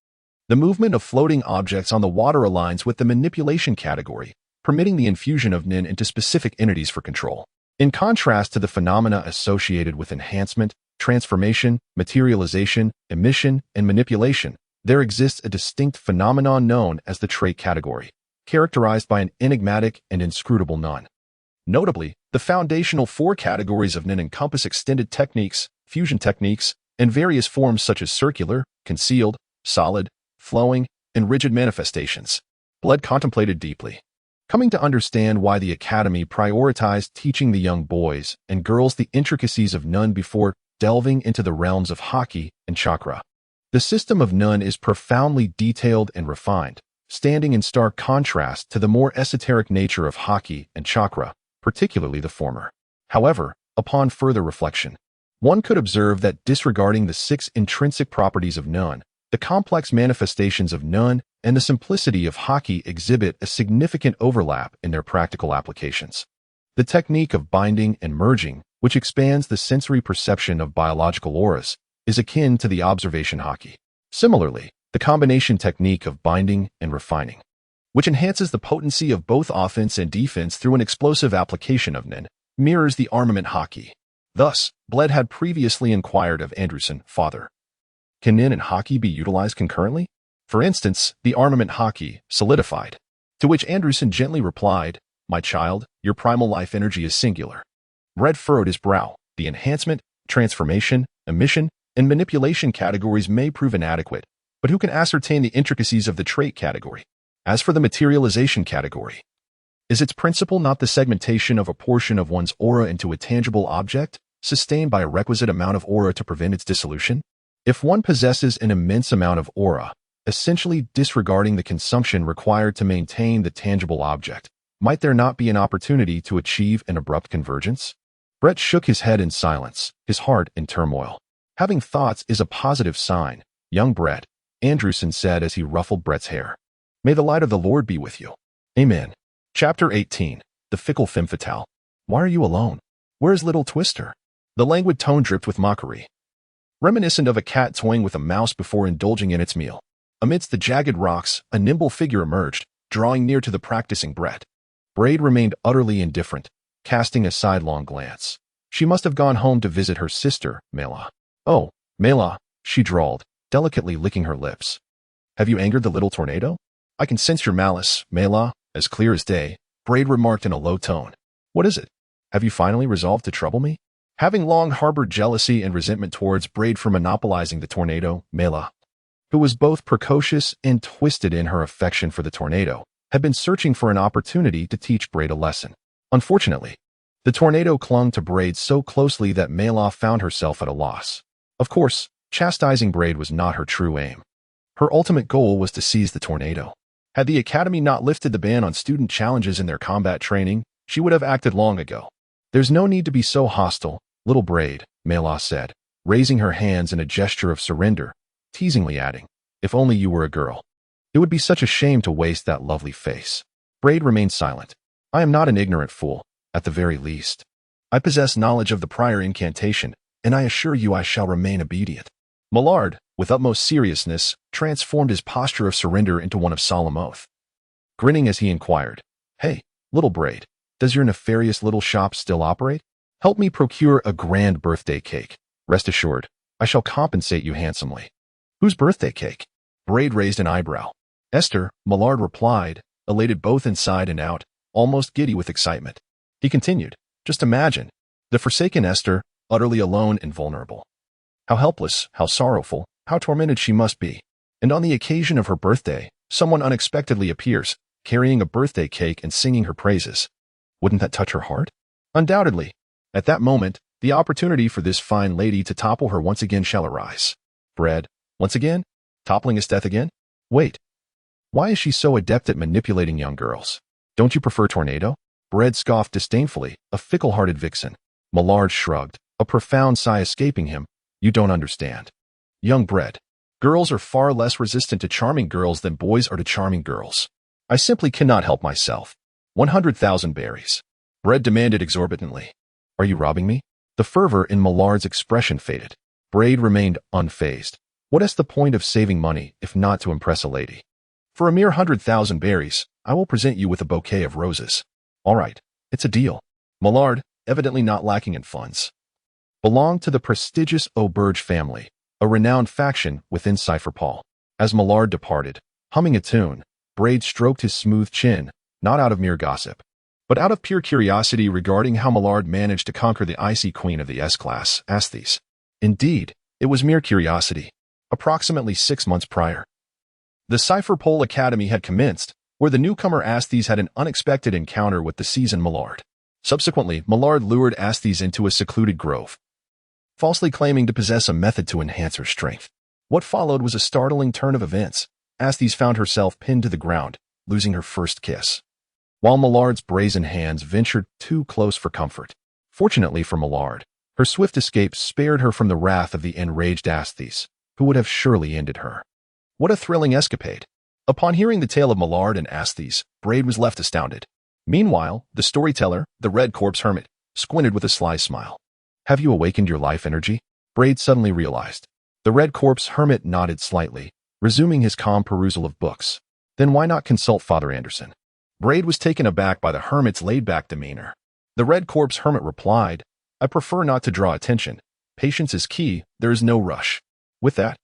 The movement of floating objects on the water aligns with the manipulation category, permitting the infusion of nin into specific entities for control. In contrast to the phenomena associated with enhancement, transformation, materialization, emission, and manipulation, there exists a distinct phenomenon known as the trait category, characterized by an enigmatic and inscrutable none. Notably, the foundational four categories of nin encompass extended techniques, fusion techniques, and various forms such as circular, concealed, solid, flowing, and rigid manifestations. Bled contemplated deeply, coming to understand why the Academy prioritized teaching the young boys and girls the intricacies of none before delving into the realms of haki and chakra. The system of none is profoundly detailed and refined, standing in stark contrast to the more esoteric nature of haki and chakra, particularly the former. However, upon further reflection, one could observe that disregarding the six intrinsic properties of none, the complex manifestations of none and the simplicity of haki exhibit a significant overlap in their practical applications. The technique of binding and merging, which expands the sensory perception of biological auras, is akin to the observation haki. Similarly, the combination technique of binding and refining, which enhances the potency of both offense and defense through an explosive application of nin, mirrors the armament haki. Thus, Bled had previously inquired of Anderson, "Father, can nin and haki be utilized concurrently? For instance, the armament haki, solidified." To which Anderson gently replied, "My child, your primal life energy is singular." Bled furrowed his brow. The enhancement, transformation, emission, and manipulation categories may prove inadequate, but who can ascertain the intricacies of the trait category? As for the materialization category, is its principle not the segmentation of a portion of one's aura into a tangible object, sustained by a requisite amount of aura to prevent its dissolution? If one possesses an immense amount of aura, essentially disregarding the consumption required to maintain the tangible object, might there not be an opportunity to achieve an abrupt convergence? Brett shook his head in silence, his heart in turmoil. "Having thoughts is a positive sign, young Brett," Anderson said as he ruffled Brett's hair. "May the light of the Lord be with you." Amen. Chapter 18. The Fickle Femme Fatale. "Why are you alone? Where's little Twister?" The languid tone dripped with mockery, reminiscent of a cat toying with a mouse before indulging in its meal. Amidst the jagged rocks, a nimble figure emerged, drawing near to the practicing Brett. Braid remained utterly indifferent, casting a sidelong glance. She must have gone home to visit her sister, Mela. Oh, Mela, she drawled, delicately licking her lips. Have you angered the little tornado? I can sense your malice, Mela, as clear as day, Braid remarked in a low tone. What is it? Have you finally resolved to trouble me? Having long harbored jealousy and resentment towards Braid for monopolizing the tornado, Mela, who was both precocious and twisted in her affection for the tornado, had been searching for an opportunity to teach Braid a lesson. Unfortunately, the tornado clung to Braid so closely that Mela found herself at a loss. Of course, chastising Braid was not her true aim. Her ultimate goal was to seize the tornado. Had the Academy not lifted the ban on student challenges in their combat training, she would have acted long ago. There's no need to be so hostile, little Braid, Mela said, raising her hands in a gesture of surrender, teasingly adding, if only you were a girl. It would be such a shame to waste that lovely face. Braid remained silent. I am not an ignorant fool, at the very least. I possess knowledge of the prior incantation, and I assure you I shall remain obedient. Millard, with utmost seriousness, transformed his posture of surrender into one of solemn oath. Grinning as he inquired, Hey, little Braid, does your nefarious little shop still operate? Help me procure a grand birthday cake. Rest assured, I shall compensate you handsomely. Whose birthday cake? Braid raised an eyebrow. Esther, Millard replied, elated both inside and out, almost giddy with excitement. He continued, just imagine, the forsaken Esther, utterly alone and vulnerable. How helpless, how sorrowful, how tormented she must be. And on the occasion of her birthday, someone unexpectedly appears, carrying a birthday cake and singing her praises. Wouldn't that touch her heart? Undoubtedly. At that moment, the opportunity for this fine lady to topple her once again shall arise. Bread, once again? Toppling Esteth again? Wait. Why is she so adept at manipulating young girls? Don't you prefer Tornado? Bread scoffed disdainfully, a fickle-hearted vixen. Millard shrugged, a profound sigh escaping him. You don't understand. Young Bread. Girls are far less resistant to charming girls than boys are to charming girls. I simply cannot help myself. 100,000 berries. Bread demanded exorbitantly. Are you robbing me? The fervor in Millard's expression faded. Braid remained unfazed. What is the point of saving money, if not to impress a lady? For a mere 100,000 berries, I will present you with a bouquet of roses. All right, it's a deal. Millard, evidently not lacking in funds, belonged to the prestigious Auberge family, a renowned faction within Cypher Paul. As Millard departed, humming a tune, Braid stroked his smooth chin, not out of mere gossip, but out of pure curiosity regarding how Millard managed to conquer the icy queen of the S-class, Asthis. Indeed, it was mere curiosity. Approximately 6 months prior, the Cypher Pole Academy had commenced, where the newcomer Asthis had an unexpected encounter with the seasoned Millard. Subsequently, Millard lured Asthis into a secluded grove, falsely claiming to possess a method to enhance her strength. What followed was a startling turn of events. Asthis found herself pinned to the ground, losing her first kiss, while Millard's brazen hands ventured too close for comfort. Fortunately for Millard, her swift escape spared her from the wrath of the enraged Asthis, who would have surely ended her. What a thrilling escapade! Upon hearing the tale of Millard and Asthis, Braid was left astounded. Meanwhile, the storyteller, the Red Corpse Hermit, squinted with a sly smile. Have you awakened your life energy? Braid suddenly realized. The Red Corpse Hermit nodded slightly, resuming his calm perusal of books. Then why not consult Father Anderson? Braid was taken aback by the hermit's laid-back demeanor. The Red Corpse Hermit replied, I prefer not to draw attention. Patience is key, there is no rush. With that,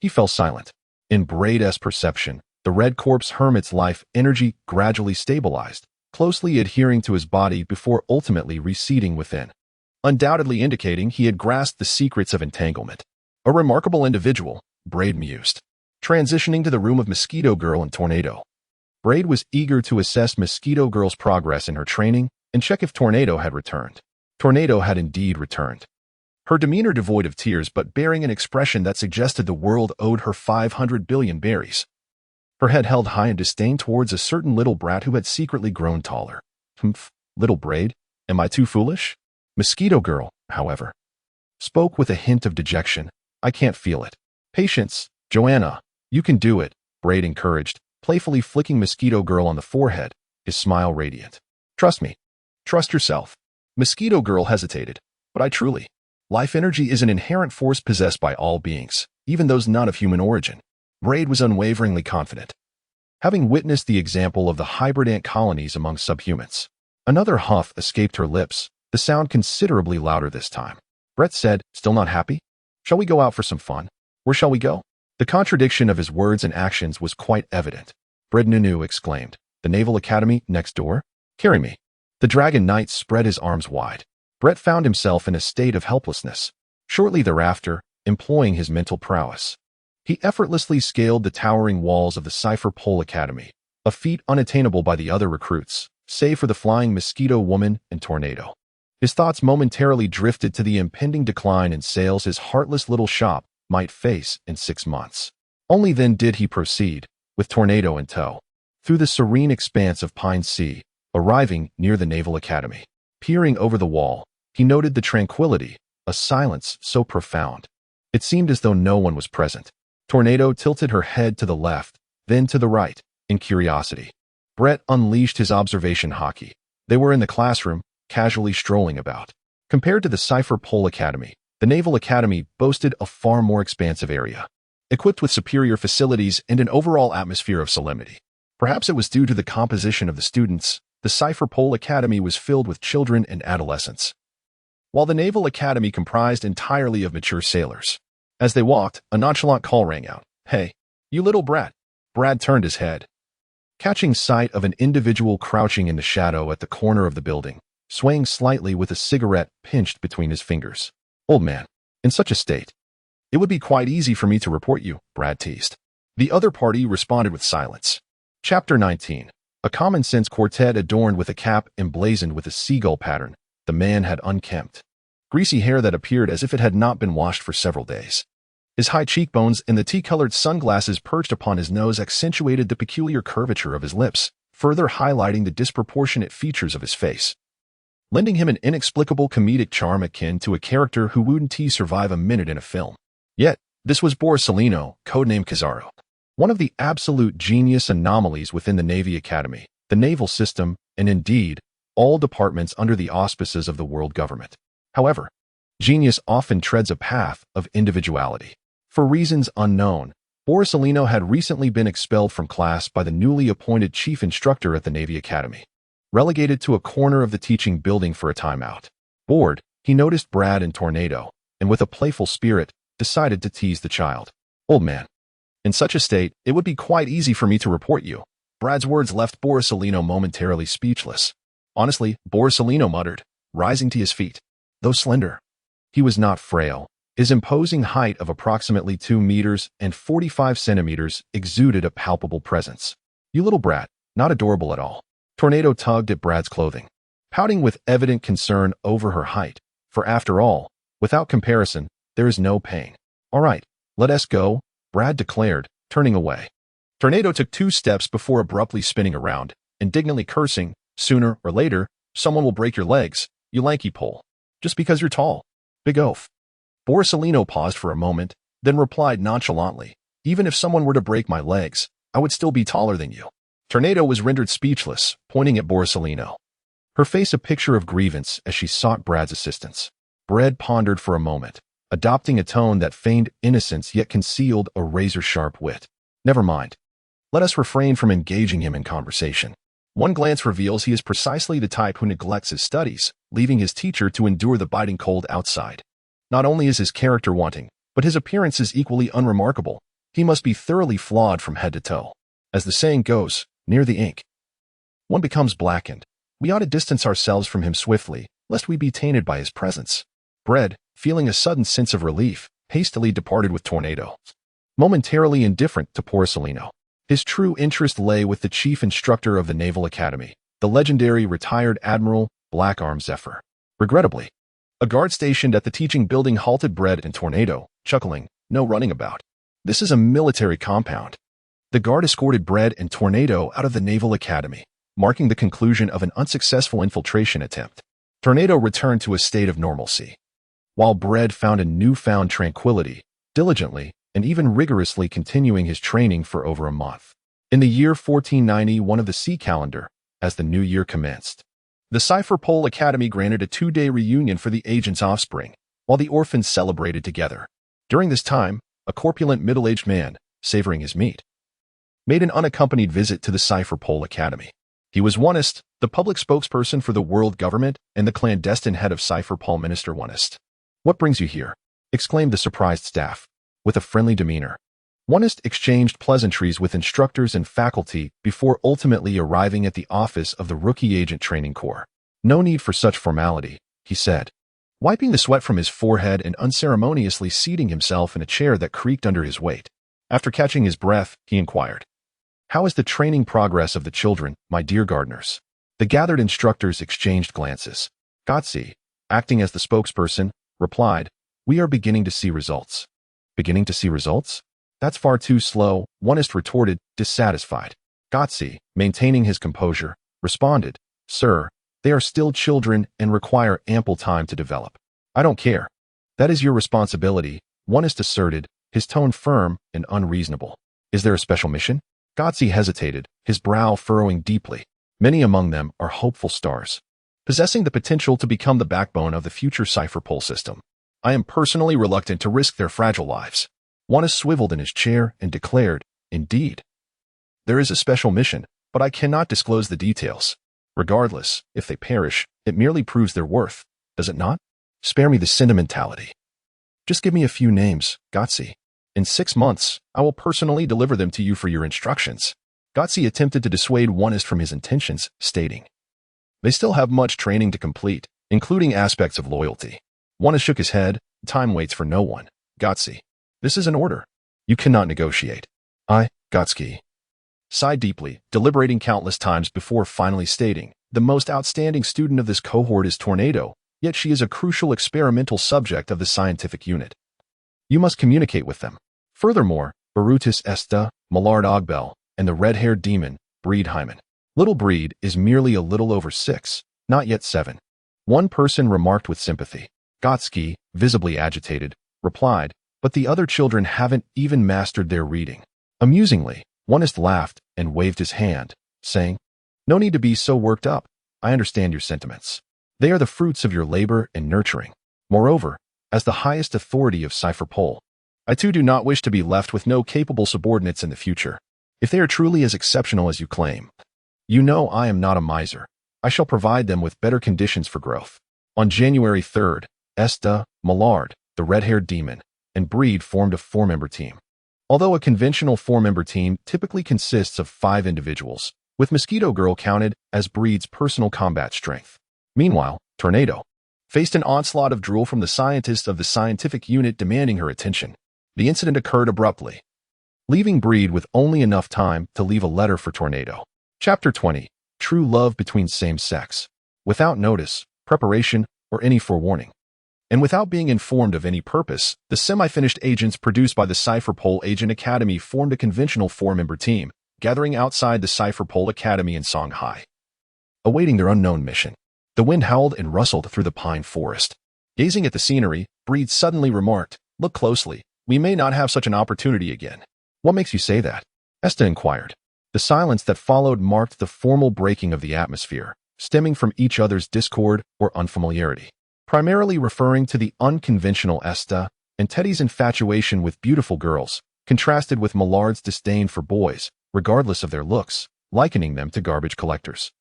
he fell silent. In Braid's perception, the Red Corpse Hermit's life energy gradually stabilized, closely adhering to his body before ultimately receding within, undoubtedly indicating he had grasped the secrets of entanglement. A remarkable individual, Braid mused. Transitioning to the room of Mosquito Girl and Tornado. Braid was eager to assess Mosquito Girl's progress in her training and check if Tornado had returned. Tornado had indeed returned. Her demeanor devoid of tears but bearing an expression that suggested the world owed her 500 billion berries. Her head held high in disdain towards a certain little brat who had secretly grown taller. Humph, little Braid, am I too foolish? Mosquito Girl, however, spoke with a hint of dejection. I can't feel it. Patience, Joanna, you can do it, Braid encouraged, playfully flicking Mosquito Girl on the forehead, his smile radiant. Trust me. Trust yourself. Mosquito Girl hesitated, but I truly. Life energy is an inherent force possessed by all beings, even those not of human origin. Braid was unwaveringly confident, having witnessed the example of the hybrid ant colonies among subhumans. Another huff escaped her lips, the sound considerably louder this time. Brett said, "Still not happy? Shall we go out for some fun? Where shall we go?" The contradiction of his words and actions was quite evident. Brett Nunu exclaimed, "The Naval Academy next door? Carry me." The Dragon Knight spread his arms wide. Brett found himself in a state of helplessness. Shortly thereafter, employing his mental prowess, he effortlessly scaled the towering walls of the Cipher Pole Academy, a feat unattainable by the other recruits, save for the flying mosquito woman and tornado. His thoughts momentarily drifted to the impending decline in sales his heartless little shop might face in 6 months. Only then did he proceed, with Tornado in tow, through the serene expanse of Pine Sea, arriving near the Naval Academy. Peering over the wall, he noted the tranquility, a silence so profound. It seemed as though no one was present. Tornado tilted her head to the left, then to the right, in curiosity. Brett unleashed his observation hockey. They were in the classroom, casually strolling about. Compared to the Cipher Pole Academy, the Naval Academy boasted a far more expansive area, equipped with superior facilities and an overall atmosphere of solemnity. Perhaps it was due to the composition of the students. The Cipher Pole Academy was filled with children and adolescents, while the Naval Academy comprised entirely of mature sailors. As they walked, a nonchalant call rang out. "Hey, you little brat." Brad turned his head, catching sight of an individual crouching in the shadow at the corner of the building, swaying slightly with a cigarette pinched between his fingers. "Old man, in such a state, it would be quite easy for me to report you," Brad teased. The other party responded with silence. Chapter 19. A common-sense quartet adorned with a cap emblazoned with a seagull pattern. The man had unkempt, greasy hair that appeared as if it had not been washed for several days. His high cheekbones and the tea-colored sunglasses perched upon his nose accentuated the peculiar curvature of his lips, further highlighting the disproportionate features of his face, lending him an inexplicable comedic charm akin to a character who wouldn't survive a minute in a film. Yet, this was Borsalino, codenamed Kizaru, one of the absolute genius anomalies within the Navy Academy, the naval system, and indeed, all departments under the auspices of the world government. However, genius often treads a path of individuality. For reasons unknown, Borsalino had recently been expelled from class by the newly appointed chief instructor at the Navy Academy, relegated to a corner of the teaching building for a timeout. Bored, he noticed Brad and Tornado, and with a playful spirit, decided to tease the child. "Old man, in such a state, it would be quite easy for me to report you." Brad's words left Borsalino momentarily speechless. "Honestly," Borsalino muttered, rising to his feet. Though slender, he was not frail. His imposing height of approximately 2 meters and 45 centimeters exuded a palpable presence. "You little brat, not adorable at all." Tornado tugged at Brad's clothing, pouting with evident concern over her height, for after all, without comparison, there is no pain. "All right, let us go," Brad declared, turning away. Tornado took 2 steps before abruptly spinning around, indignantly cursing, "Sooner or later, someone will break your legs, you lanky pole. Just because you're tall. Big oaf." Borsalino paused for a moment, then replied nonchalantly, "Even if someone were to break my legs, I would still be taller than you." Tornado was rendered speechless, pointing at Borsalino, her face a picture of grievance as she sought Brad's assistance. Brad pondered for a moment, adopting a tone that feigned innocence yet concealed a razor-sharp wit. "Never mind. Let us refrain from engaging him in conversation. One glance reveals he is precisely the type who neglects his studies, leaving his teacher to endure the biting cold outside. Not only is his character wanting, but his appearance is equally unremarkable. He must be thoroughly flawed from head to toe. As the saying goes, near the ink, one becomes blackened. We ought to distance ourselves from him swiftly, lest we be tainted by his presence." Brad, feeling a sudden sense of relief, hastily departed with Tornado, momentarily indifferent to Borsalino. His true interest lay with the chief instructor of the Naval Academy, the legendary retired Admiral Blackarm Zephyr. Regrettably, a guard stationed at the teaching building halted Brad and Tornado, chuckling, "No running about. This is a military compound." The guard escorted Brad and Tornado out of the Naval Academy, marking the conclusion of an unsuccessful infiltration attempt. Tornado returned to a state of normalcy, while Brad found a newfound tranquility, diligently and even rigorously continuing his training for over a month. In the year 1491 of the sea calendar, as the new year commenced, the Cipher Pole Academy granted a 2-day reunion for the agent's offspring, while the orphans celebrated together. During this time, a corpulent middle-aged man, savoring his meat, made an unaccompanied visit to the Cipher Pole Academy. He was Oneist, the public spokesperson for the world government and the clandestine head of Cipher Paul Minister Oneist. "What brings you here?" exclaimed the surprised staff, with a friendly demeanor. Oneist exchanged pleasantries with instructors and faculty before ultimately arriving at the office of the Rookie Agent Training Corps. "No need for such formality," he said, wiping the sweat from his forehead and unceremoniously seating himself in a chair that creaked under his weight. After catching his breath, he inquired, "How is the training progress of the children, my dear gardeners?" The gathered instructors exchanged glances. Gotsi, acting as the spokesperson, replied, "We are beginning to see results." "Beginning to see results? That's far too slow," Oneist retorted, dissatisfied. Gotsi, maintaining his composure, responded, "Sir, they are still children and require ample time to develop." "I don't care. That is your responsibility," Oneist asserted, his tone firm and unreasonable. "Is there a special mission?" Gotsi hesitated, his brow furrowing deeply. "Many among them are hopeful stars, possessing the potential to become the backbone of the future Cipher Pole system. I am personally reluctant to risk their fragile lives." Oneist swiveled in his chair and declared, "Indeed. There is a special mission, but I cannot disclose the details. Regardless, if they perish, it merely proves their worth, does it not? Spare me the sentimentality. Just give me a few names, Gotsi. In 6 months, I will personally deliver them to you for your instructions." Gotsi attempted to dissuade Oneist from his intentions, stating, "They still have much training to complete, including aspects of loyalty." Oneist shook his head. "Time waits for no one, Gotsi. This is an order. You cannot negotiate." I, Gotski, sighed deeply, deliberating countless times before finally stating, "The most outstanding student of this cohort is Tornado, yet she is a crucial experimental subject of the scientific unit. You must communicate with them. Furthermore, Barutus Esta, Millard Ogbel, and the red-haired demon, Breed Hyman. Little Breed is merely a little over 6, not yet 7. One person remarked with sympathy. Gotski, visibly agitated, replied, "But the other children haven't even mastered their reading." Amusingly, Oneist laughed and waved his hand, saying, "No need to be so worked up. I understand your sentiments. They are the fruits of your labor and nurturing. Moreover, as the highest authority of Cipher Pole, I too do not wish to be left with no capable subordinates in the future. If they are truly as exceptional as you claim, you know I am not a miser. I shall provide them with better conditions for growth." On January 3rd, Esta, Millard, the red-haired demon, and Breed formed a 4-member team. Although a conventional 4-member team typically consists of 5 individuals, with Mosquito Girl counted as Breed's personal combat strength. Meanwhile, Tornado faced an onslaught of drool from the scientists of the scientific unit demanding her attention. The incident occurred abruptly, leaving Breed with only enough time to leave a letter for Tornado. Chapter 20. True Love Between Same Sex. Without notice, preparation, or any forewarning, and without being informed of any purpose, the semi-finished agents produced by the Cipher Pole Agent Academy formed a conventional 4-member team, gathering outside the Cipher Pole Academy in Songhai, awaiting their unknown mission. The wind howled and rustled through the pine forest. Gazing at the scenery, Breed suddenly remarked, "Look closely. We may not have such an opportunity again." "What makes you say that?" Esta inquired. The silence that followed marked the formal breaking of the atmosphere, stemming from each other's discord or unfamiliarity. Primarily referring to the unconventional Esta and Teddy's infatuation with beautiful girls, contrasted with Millard's disdain for boys, regardless of their looks, likening them to garbage collectors.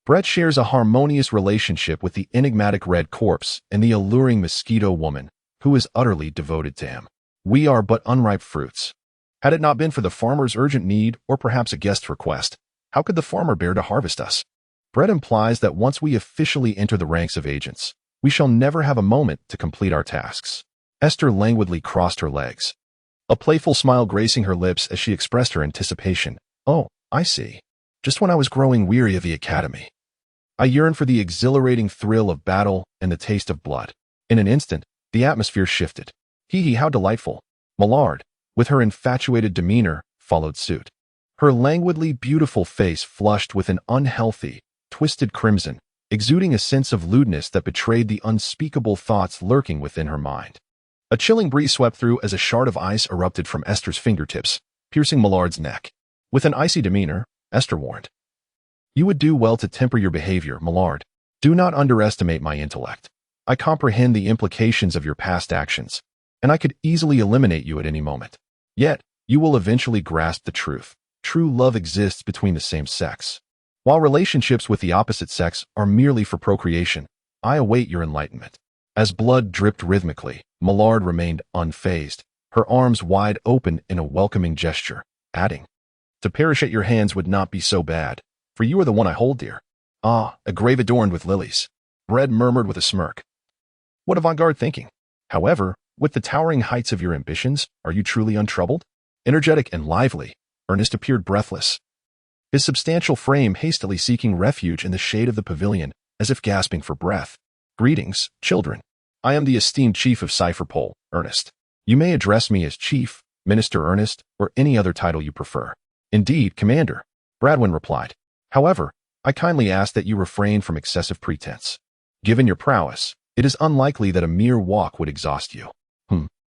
Brett shares a harmonious relationship with the enigmatic red corpse and the alluring mosquito woman, who is utterly devoted to him. We are but unripe fruits. Had it not been for the farmer's urgent need or perhaps a guest request, how could the farmer bear to harvest us? Brett implies that once we officially enter the ranks of agents, we shall never have a moment to complete our tasks. Esther languidly crossed her legs, a playful smile gracing her lips as she expressed her anticipation. "Oh, I see. Just when I was growing weary of the academy, I yearned for the exhilarating thrill of battle and the taste of blood." In an instant, the atmosphere shifted. "Hee, how delightful." Millard, with her infatuated demeanor, followed suit. Her languidly beautiful face flushed with an unhealthy, twisted crimson, exuding a sense of lewdness that betrayed the unspeakable thoughts lurking within her mind. A chilling breeze swept through as a shard of ice erupted from Esther's fingertips, piercing Millard's neck. With an icy demeanor, Esther warned, "You would do well to temper your behavior, Millard. Do not underestimate my intellect. I comprehend the implications of your past actions, and I could easily eliminate you at any moment. Yet, you will eventually grasp the truth. True love exists between the same sex. While relationships with the opposite sex are merely for procreation, I await your enlightenment. As blood dripped rhythmically, Millard remained unfazed, her arms wide open in a welcoming gesture, adding, "To perish at your hands would not be so bad, for you are the one I hold dear. Ah, a grave adorned with lilies." Brad murmured with a smirk. What avant-garde thinking. However, with the towering heights of your ambitions, are you truly untroubled? Energetic and lively, Ernest appeared breathless, his substantial frame hastily seeking refuge in the shade of the pavilion, as if gasping for breath. "Greetings, children. I am the esteemed chief of Cypherpole, Ernest. You may address me as Chief, Minister Ernest, or any other title you prefer." "Indeed, Commander," Bradwin replied. "However, I kindly ask that you refrain from excessive pretense. Given your prowess, it is unlikely that a mere walk would exhaust you."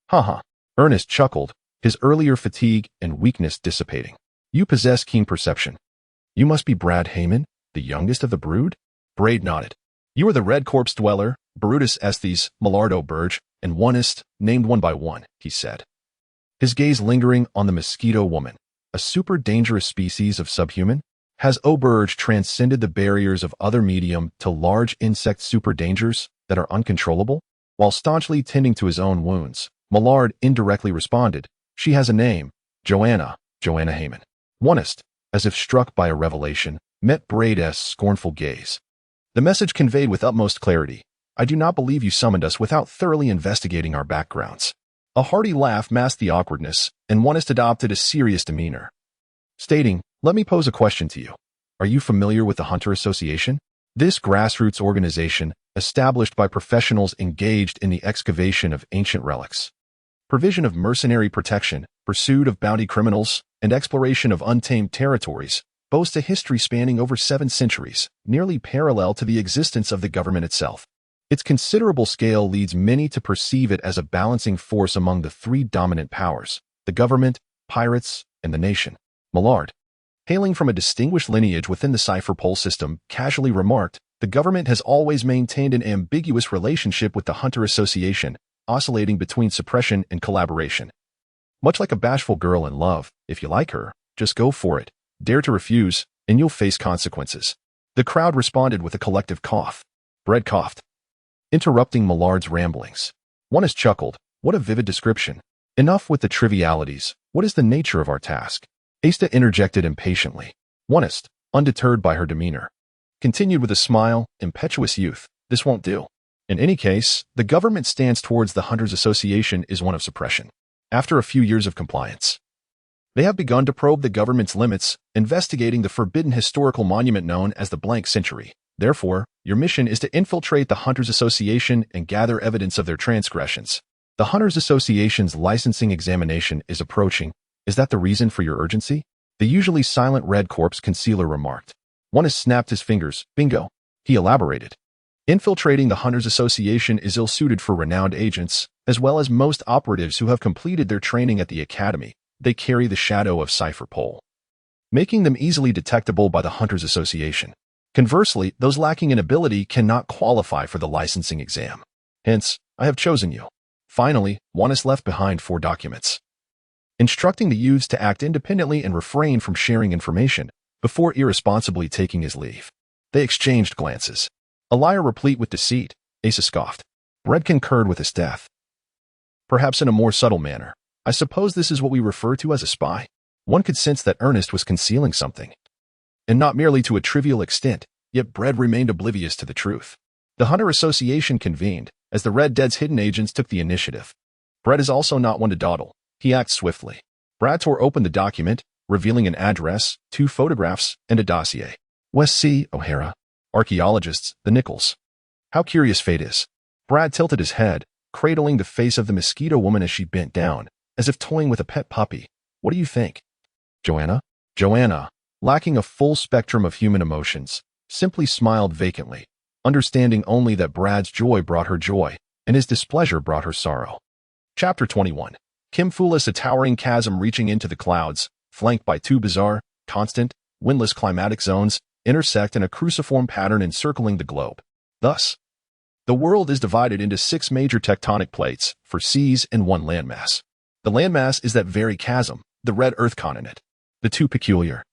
Ha. Ernest chuckled, his earlier fatigue and weakness dissipating. "You possess keen perception. You must be Brad Heyman, the youngest of the brood?" Braid nodded. "You are the Red Corpse dweller, Brutus Estes, Millardo Burge, and oneist, named one by one," he said, his gaze lingering on the mosquito woman, a super dangerous species of subhuman. Has O'Burge transcended the barriers of other medium to large insect super dangers that are uncontrollable? While staunchly tending to his own wounds, Millard indirectly responded, "She has a name, Joanna Heyman." Oneist, as if struck by a revelation, met Braid's scornful gaze. The message conveyed with utmost clarity, "I do not believe you summoned us without thoroughly investigating our backgrounds." A hearty laugh masked the awkwardness, and Oneist adopted a serious demeanor, stating, "Let me pose a question to you. Are you familiar with the Hunter Association? This grassroots organization, established by professionals engaged in the excavation of ancient relics, provision of mercenary protection, pursuit of bounty criminals, and exploration of untamed territories, boasts a history spanning over 7 centuries, nearly parallel to the existence of the government itself. Its considerable scale leads many to perceive it as a balancing force among the 3 dominant powers, the government, pirates, and the nation." Millard, hailing from a distinguished lineage within the Cypherpole system, casually remarked, "The government has always maintained an ambiguous relationship with the Hunter Association, oscillating between suppression and collaboration. Much like a bashful girl in love, if you like her, just go for it. Dare to refuse, and you'll face consequences." The crowd responded with a collective cough. Brad coughed, interrupting Millard's ramblings. Oneist chuckled, "What a vivid description. Enough with the trivialities. What is the nature of our task?" Asta interjected impatiently. Oneist, undeterred by her demeanor, continued with a smile, "Impetuous youth, this won't do. In any case, the government's stance towards the Hunters Association is one of suppression. After a few years of compliance, they have begun to probe the government's limits, investigating the forbidden historical monument known as the Blank Century. Therefore, your mission is to infiltrate the Hunters Association and gather evidence of their transgressions. The Hunters Association's licensing examination is approaching. Is that the reason for your urgency?" The usually silent Red Corpse concealer remarked. Oneist snapped his fingers. "Bingo." He elaborated. "Infiltrating the Hunters Association is ill-suited for renowned agents, as well as most operatives who have completed their training at the Academy. They carry the shadow of Cypherpole, making them easily detectable by the Hunters Association. Conversely, those lacking in ability cannot qualify for the licensing exam. Hence, I have chosen you." Finally, Oneist left behind 4 documents, instructing the youths to act independently and refrain from sharing information before irresponsibly taking his leave. They exchanged glances. "A liar replete with deceit," Asa scoffed. Brad concurred with his death, perhaps in a more subtle manner. "I suppose this is what we refer to as a spy." One could sense that Ernest was concealing something, and not merely to a trivial extent, yet Brad remained oblivious to the truth. The Hunter Association convened, as the Red Dead's hidden agents took the initiative. Brad is also not one to dawdle. He acts swiftly. Brad tore open the document, revealing an address, 2 photographs, and a dossier. West C. O'Hara. Archaeologists, the Nichols. How curious fate is. Brad tilted his head, cradling the face of the mosquito woman as she bent down, as if toying with a pet puppy. "What do you think?" Joanna, lacking a full spectrum of human emotions, simply smiled vacantly, understanding only that Brad's joy brought her joy, and his displeasure brought her sorrow. Chapter 21. Kimfulis, a towering chasm reaching into the clouds, flanked by 2 bizarre, constant, windless climatic zones, intersect in a cruciform pattern encircling the globe. Thus, the world is divided into 6 major tectonic plates, 4 seas and 1 landmass. The landmass is that very chasm, the red Earth continent. The 2 peculiar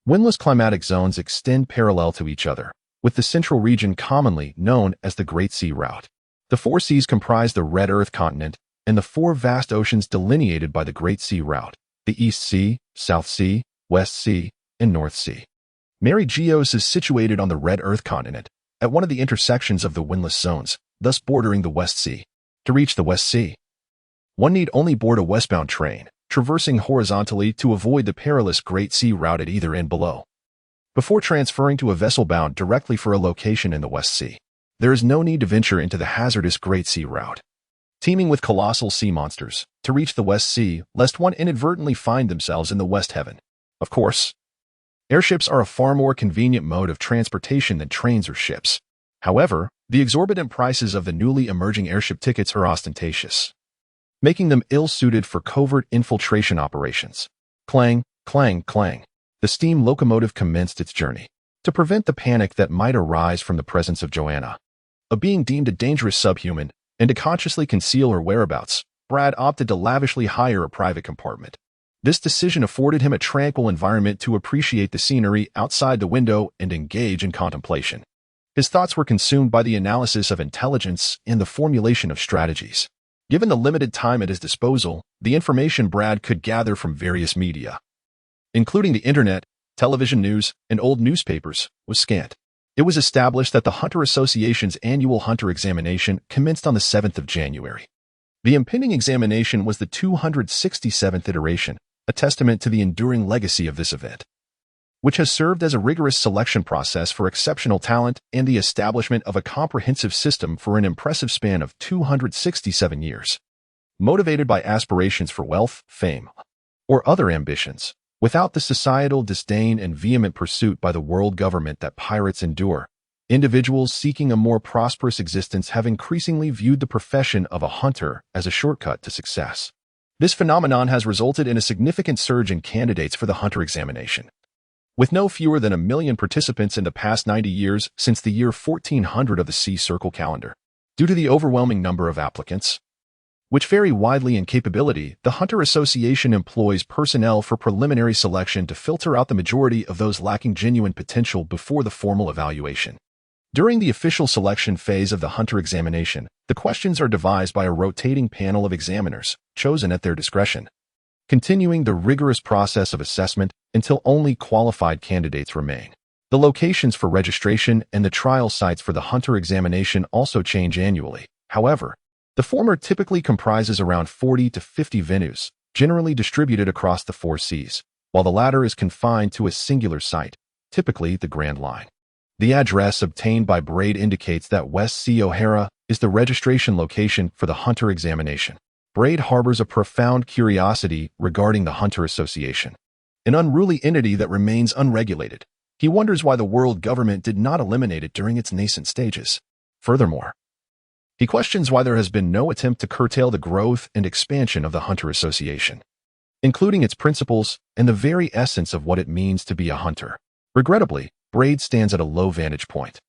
Windless climatic zones extend parallel to each other, with the central region commonly known as the Great Sea Route. The four seas comprise the Red Earth continent and the four vast oceans delineated by the Great Sea Route: the East Sea, South Sea, West Sea, and North Sea. Mare Geos is situated on the Red Earth continent, at one of the intersections of the windless zones, thus bordering the West Sea. To reach the West Sea, one need only board a westbound train, traversing horizontally to avoid the perilous Great Sea Route at either end below, before transferring to a vessel bound directly for a location in the West Sea. There is no need to venture into the hazardous Great Sea Route, teeming with colossal sea monsters, to reach the West Sea, lest one inadvertently find themselves in the West Heaven. Of course, airships are a far more convenient mode of transportation than trains or ships. However, the exorbitant prices of the newly emerging airship tickets are ostentatious, making them ill-suited for covert infiltration operations. Clang, clang, clang. The steam locomotive commenced its journey. To prevent the panic that might arise from the presence of Joanna, a being deemed a dangerous subhuman, and to consciously conceal her whereabouts, Brad opted to lavishly hire a private compartment. This decision afforded him a tranquil environment to appreciate the scenery outside the window and engage in contemplation. His thoughts were consumed by the analysis of intelligence and the formulation of strategies. Given the limited time at his disposal, the information Brad could gather from various media, including the internet, television news, and old newspapers, was scant. It was established that the Hunter Association's annual Hunter examination commenced on the 7th of January. The impending examination was the 267th iteration, a testament to the enduring legacy of this event, which has served as a rigorous selection process for exceptional talent and the establishment of a comprehensive system for an impressive span of 267 years. Motivated by aspirations for wealth, fame, or other ambitions, without the societal disdain and vehement pursuit by the world government that pirates endure, individuals seeking a more prosperous existence have increasingly viewed the profession of a hunter as a shortcut to success. This phenomenon has resulted in a significant surge in candidates for the Hunter examination, with no fewer than 1 million participants in the past 90 years since the year 1400 of the Sea Circle calendar. Due to the overwhelming number of applicants, which vary widely in capability, the Hunter Association employs personnel for preliminary selection to filter out the majority of those lacking genuine potential before the formal evaluation. During the official selection phase of the Hunter examination, the questions are devised by a rotating panel of examiners, chosen at their discretion, continuing the rigorous process of assessment until only qualified candidates remain. The locations for registration and the trial sites for the Hunter examination also change annually. However, the former typically comprises around 40 to 50 venues, generally distributed across the four seas, while the latter is confined to a singular site, typically the Grand Line. The address obtained by Braid indicates that West Sea O'Hara is the registration location for the Hunter examination. Braid harbors a profound curiosity regarding the Hunter Association, an unruly entity that remains unregulated. He wonders why the world government did not eliminate it during its nascent stages. Furthermore, he questions why there has been no attempt to curtail the growth and expansion of the Hunter Association, including its principles and the very essence of what it means to be a hunter. Regrettably, Braid stands at a low vantage point,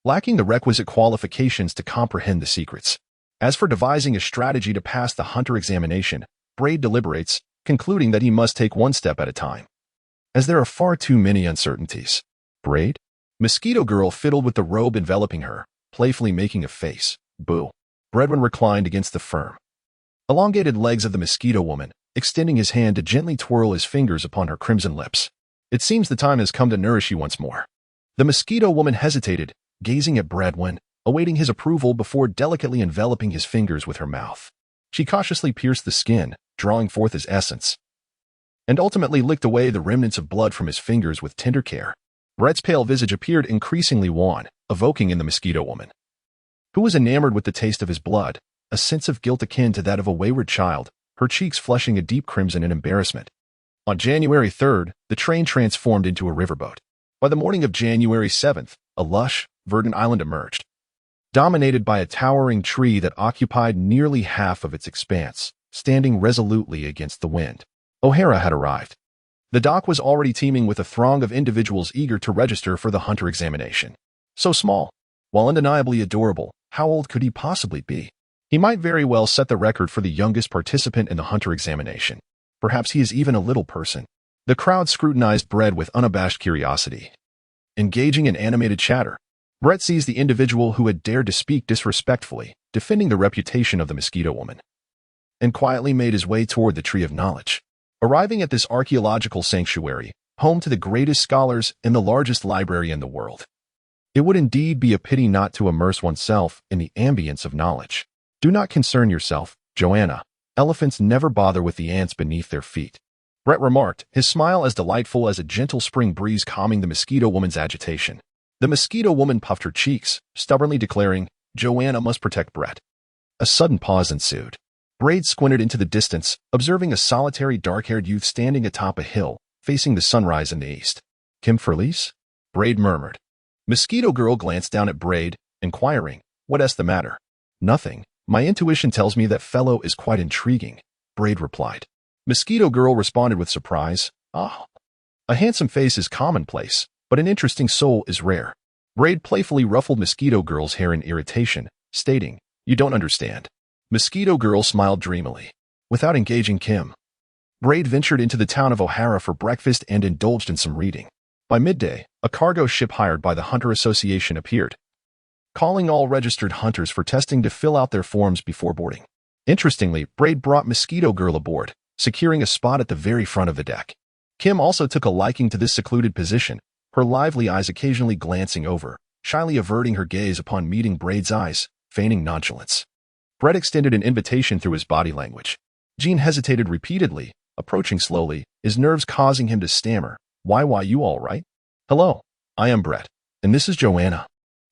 lacking the requisite qualifications to comprehend the secrets. As for devising a strategy to pass the Hunter examination, Braid deliberates, concluding that he must take one step at a time, as there are far too many uncertainties. Braid? Mosquito Girl fiddled with the robe enveloping her, playfully making a face. Boo. Bredwin reclined against the firm, elongated legs of the Mosquito Woman, extending his hand to gently twirl his fingers upon her crimson lips. It seems the time has come to nourish you once more. The Mosquito Woman hesitated, gazing at Bredwin, awaiting his approval before delicately enveloping his fingers with her mouth. She cautiously pierced the skin, drawing forth his essence, and ultimately licked away the remnants of blood from his fingers with tender care. Bred's pale visage appeared increasingly wan, evoking in the Mosquito Woman, who was enamored with the taste of his blood, a sense of guilt akin to that of a wayward child, her cheeks flushing a deep crimson in embarrassment. On January 3rd, the train transformed into a riverboat. By the morning of January 7th, a lush, verdant island emerged, dominated by a towering tree that occupied nearly half of its expanse, standing resolutely against the wind. O'Hara had arrived. The dock was already teeming with a throng of individuals eager to register for the Hunter examination. So small, while undeniably adorable, how old could he possibly be? He might very well set the record for the youngest participant in the Hunter examination. Perhaps he is even a little person. The crowd scrutinized Brett with unabashed curiosity. Engaging in animated chatter, Brett sees the individual who had dared to speak disrespectfully, defending the reputation of the Mosquito Woman, and quietly made his way toward the Tree of Knowledge. Arriving at this archaeological sanctuary, home to the greatest scholars and the largest library in the world, it would indeed be a pity not to immerse oneself in the ambience of knowledge. Do not concern yourself, Joanna. Elephants never bother with the ants beneath their feet, Brett remarked, his smile as delightful as a gentle spring breeze calming the Mosquito Woman's agitation. The Mosquito Woman puffed her cheeks, stubbornly declaring, Joanna must protect Brett. A sudden pause ensued. Braid squinted into the distance, observing a solitary dark-haired youth standing atop a hill, facing the sunrise in the east. Kim Furlise? Braid murmured. Mosquito Girl glanced down at Braid, inquiring, what's the matter? Nothing. My intuition tells me that fellow is quite intriguing, Braid replied. Mosquito Girl responded with surprise. Ah. A handsome face is commonplace, but an interesting soul is rare. Braid playfully ruffled Mosquito Girl's hair in irritation, stating, you don't understand. Mosquito Girl smiled dreamily. Without engaging Kim, Braid ventured into the town of O'Hara for breakfast and indulged in some reading. By midday, a cargo ship hired by the Hunter Association appeared, calling all registered hunters for testing to fill out their forms before boarding. Interestingly, Braid brought Mosquito Girl aboard, securing a spot at the very front of the deck. Kim also took a liking to this secluded position, her lively eyes occasionally glancing over, shyly averting her gaze upon meeting Braid's eyes, feigning nonchalance. Brett extended an invitation through his body language. Jean hesitated repeatedly, approaching slowly, his nerves causing him to stammer, Why, you all right? Hello, I am Brett, and this is Joanna.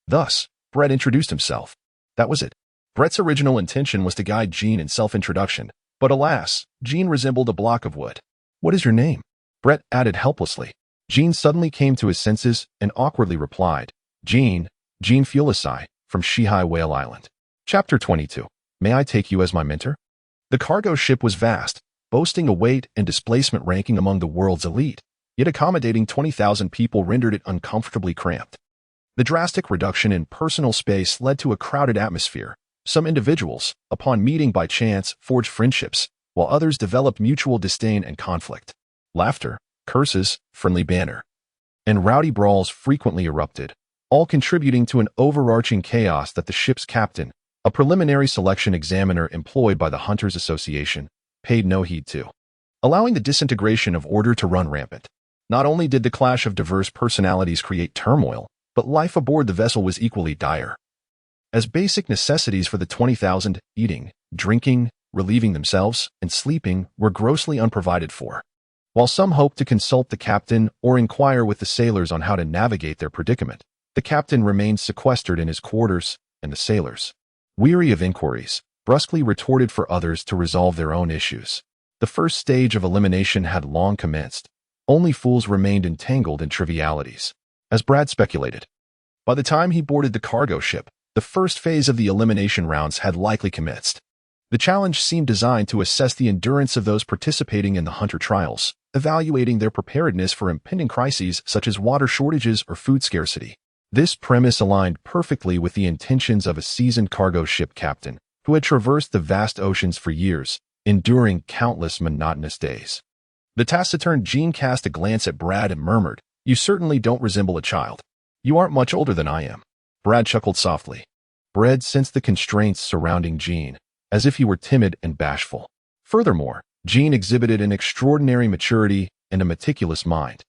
Thus, Brett introduced himself. That was it. Brett's original intention was to guide Jean in self-introduction, but alas, Jean resembled a block of wood. What is your name? Brett added helplessly. Jean suddenly came to his senses and awkwardly replied, Jean Fulisai, from Shihai Whale Island. Chapter 22. May I take you as my mentor? The cargo ship was vast, boasting a weight and displacement ranking among the world's elite, yet accommodating 20,000 people rendered it uncomfortably cramped. The drastic reduction in personal space led to a crowded atmosphere. Some individuals, upon meeting by chance, forged friendships, while others developed mutual disdain and conflict. Laughter, curses, friendly banter, and rowdy brawls frequently erupted, all contributing to an overarching chaos that the ship's captain, a preliminary selection examiner employed by the Hunters Association, paid no heed to, allowing the disintegration of order to run rampant. Not only did the clash of diverse personalities create turmoil, but life aboard the vessel was equally dire, as basic necessities for the 20,000, eating, drinking, relieving themselves, and sleeping, were grossly unprovided for. While some hoped to consult the captain or inquire with the sailors on how to navigate their predicament, the captain remained sequestered in his quarters, and the sailors, weary of inquiries, brusquely retorted for others to resolve their own issues. The first stage of elimination had long commenced. Only fools remained entangled in trivialities. As Brad speculated, by the time he boarded the cargo ship, the first phase of the elimination rounds had likely commenced. The challenge seemed designed to assess the endurance of those participating in the Hunter trials, evaluating their preparedness for impending crises such as water shortages or food scarcity. This premise aligned perfectly with the intentions of a seasoned cargo ship captain who had traversed the vast oceans for years, enduring countless monotonous days. The taciturn Jean cast a glance at Brad and murmured, You certainly don't resemble a child. You aren't much older than I am. Brad chuckled softly. Brad sensed the constraints surrounding Jean, as if he were timid and bashful. Furthermore, Jean exhibited an extraordinary maturity and a meticulous mind,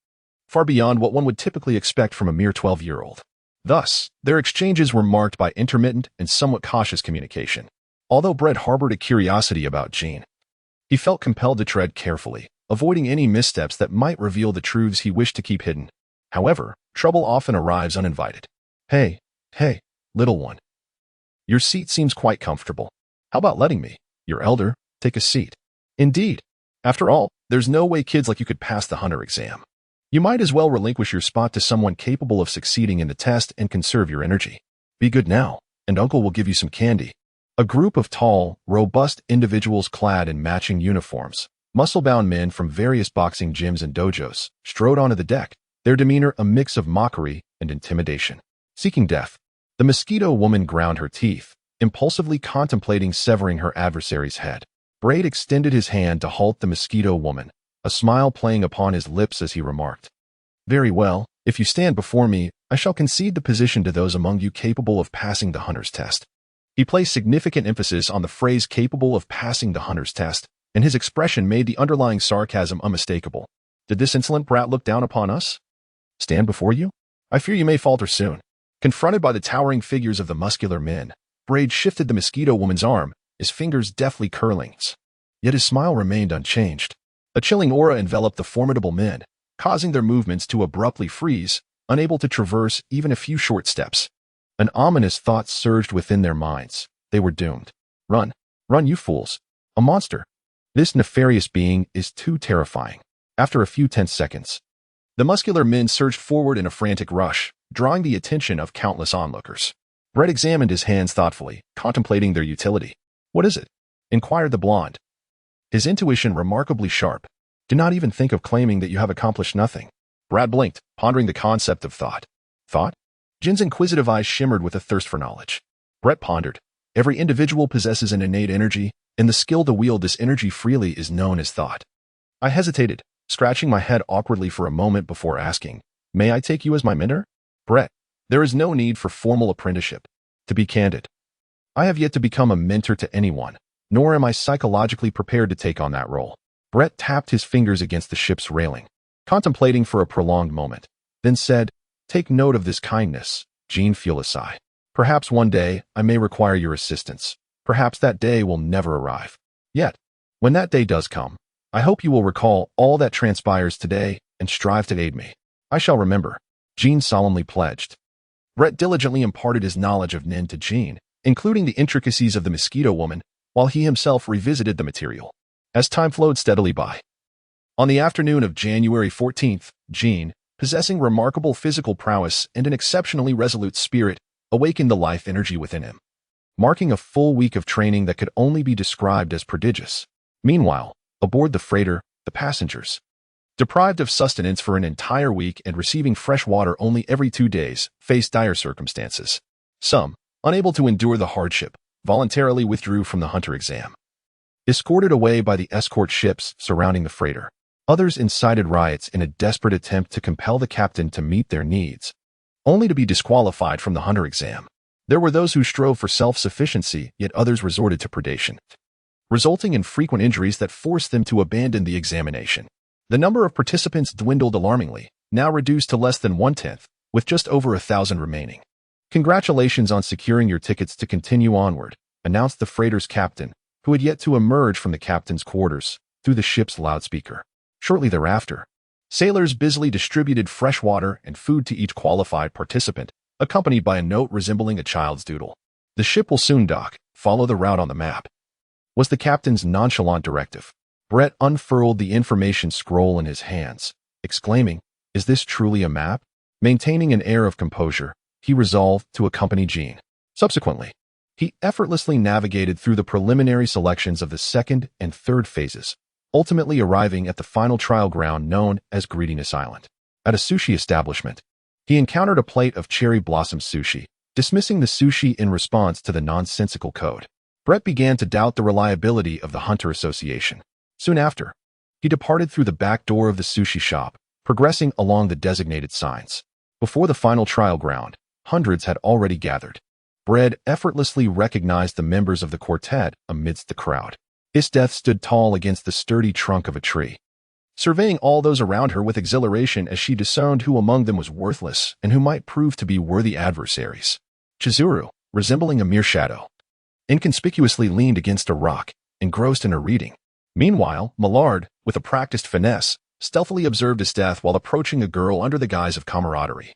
far beyond what one would typically expect from a mere 12-year-old. Thus, their exchanges were marked by intermittent and somewhat cautious communication. Although Brett harbored a curiosity about Jean, he felt compelled to tread carefully, avoiding any missteps that might reveal the truths he wished to keep hidden. However, trouble often arrives uninvited. Hey, little one. Your seat seems quite comfortable. How about letting me, your elder, take a seat? Indeed. After all, there's no way kids like you could pass the Hunter exam. You might as well relinquish your spot to someone capable of succeeding in the test and conserve your energy. Be good now, and Uncle will give you some candy. A group of tall, robust individuals clad in matching uniforms, muscle-bound men from various boxing gyms and dojos, strode onto the deck, their demeanor a mix of mockery and intimidation. Seeking death, the Mosquito Woman ground her teeth, impulsively contemplating severing her adversary's head. Braid extended his hand to halt the Mosquito Woman, a smile playing upon his lips as he remarked, "Very well, if you stand before me, I shall concede the position to those among you capable of passing the hunter's test." He placed significant emphasis on the phrase capable of passing the hunter's test, and his expression made the underlying sarcasm unmistakable. Did this insolent brat look down upon us? Stand before you? I fear you may falter soon. Confronted by the towering figures of the muscular men, Braid shifted the mosquito woman's arm, his fingers deftly curling. Yet his smile remained unchanged. A chilling aura enveloped the formidable men, causing their movements to abruptly freeze, unable to traverse even a few short steps. An ominous thought surged within their minds. They were doomed. Run. Run, you fools. A monster. This nefarious being is too terrifying. After a few tense seconds, the muscular men surged forward in a frantic rush, drawing the attention of countless onlookers. Brett examined his hands thoughtfully, contemplating their utility. "What is it?" inquired the blonde. His intuition remarkably sharp. "Do not even think of claiming that you have accomplished nothing." Brad blinked, pondering the concept of thought. Thought? Jin's inquisitive eyes shimmered with a thirst for knowledge. Brett pondered. Every individual possesses an innate energy, and the skill to wield this energy freely is known as thought. I hesitated, scratching my head awkwardly for a moment before asking, "May I take you as my mentor?" Brett, there is no need for formal apprenticeship. To be candid, I have yet to become a mentor to anyone, nor am I psychologically prepared to take on that role. Brett tapped his fingers against the ship's railing, contemplating for a prolonged moment, then said, "Take note of this kindness." Jean fueled a sigh. "Perhaps one day I may require your assistance. Perhaps that day will never arrive. Yet, when that day does come, I hope you will recall all that transpires today and strive to aid me." "I shall remember," Jean solemnly pledged. Brett diligently imparted his knowledge of Nin to Jean, including the intricacies of the mosquito woman, while he himself revisited the material. As time flowed steadily by. On the afternoon of January 14th, Jean, possessing remarkable physical prowess and an exceptionally resolute spirit, awakened the life energy within him, marking a full week of training that could only be described as prodigious. Meanwhile, aboard the freighter, the passengers, deprived of sustenance for an entire week and receiving fresh water only every 2 days, faced dire circumstances. Some, unable to endure the hardship, voluntarily withdrew from the hunter exam, escorted away by the escort ships surrounding the freighter. Others incited riots in a desperate attempt to compel the captain to meet their needs, only to be disqualified from the hunter exam. There were those who strove for self-sufficiency, yet others resorted to predation, resulting in frequent injuries that forced them to abandon the examination. The number of participants dwindled alarmingly, now reduced to less than 1/10, with just over 1,000 remaining. "Congratulations on securing your tickets to continue onward," announced the freighter's captain, who had yet to emerge from the captain's quarters, through the ship's loudspeaker. Shortly thereafter, sailors busily distributed fresh water and food to each qualified participant, accompanied by a note resembling a child's doodle. "The ship will soon dock. Follow the route on the map," was the captain's nonchalant directive. Brett unfurled the information scroll in his hands, exclaiming, "Is this truly a map?" Maintaining an air of composure, he resolved to accompany Jean. Subsequently, he effortlessly navigated through the preliminary selections of the second and third phases, ultimately arriving at the final trial ground known as Greediness Island. At a sushi establishment, he encountered a plate of cherry blossom sushi, dismissing the sushi in response to the nonsensical code. Brett began to doubt the reliability of the Hunter Association. Soon after, he departed through the back door of the sushi shop, progressing along the designated signs. Before the final trial ground, hundreds had already gathered. Brett effortlessly recognized the members of the quartet amidst the crowd. Isdeth stood tall against the sturdy trunk of a tree, surveying all those around her with exhilaration as she discerned who among them was worthless and who might prove to be worthy adversaries. Chizuru, resembling a mere shadow, inconspicuously leaned against a rock, engrossed in her reading. Meanwhile, Millard, with a practiced finesse, stealthily observed Isdeth while approaching a girl under the guise of camaraderie,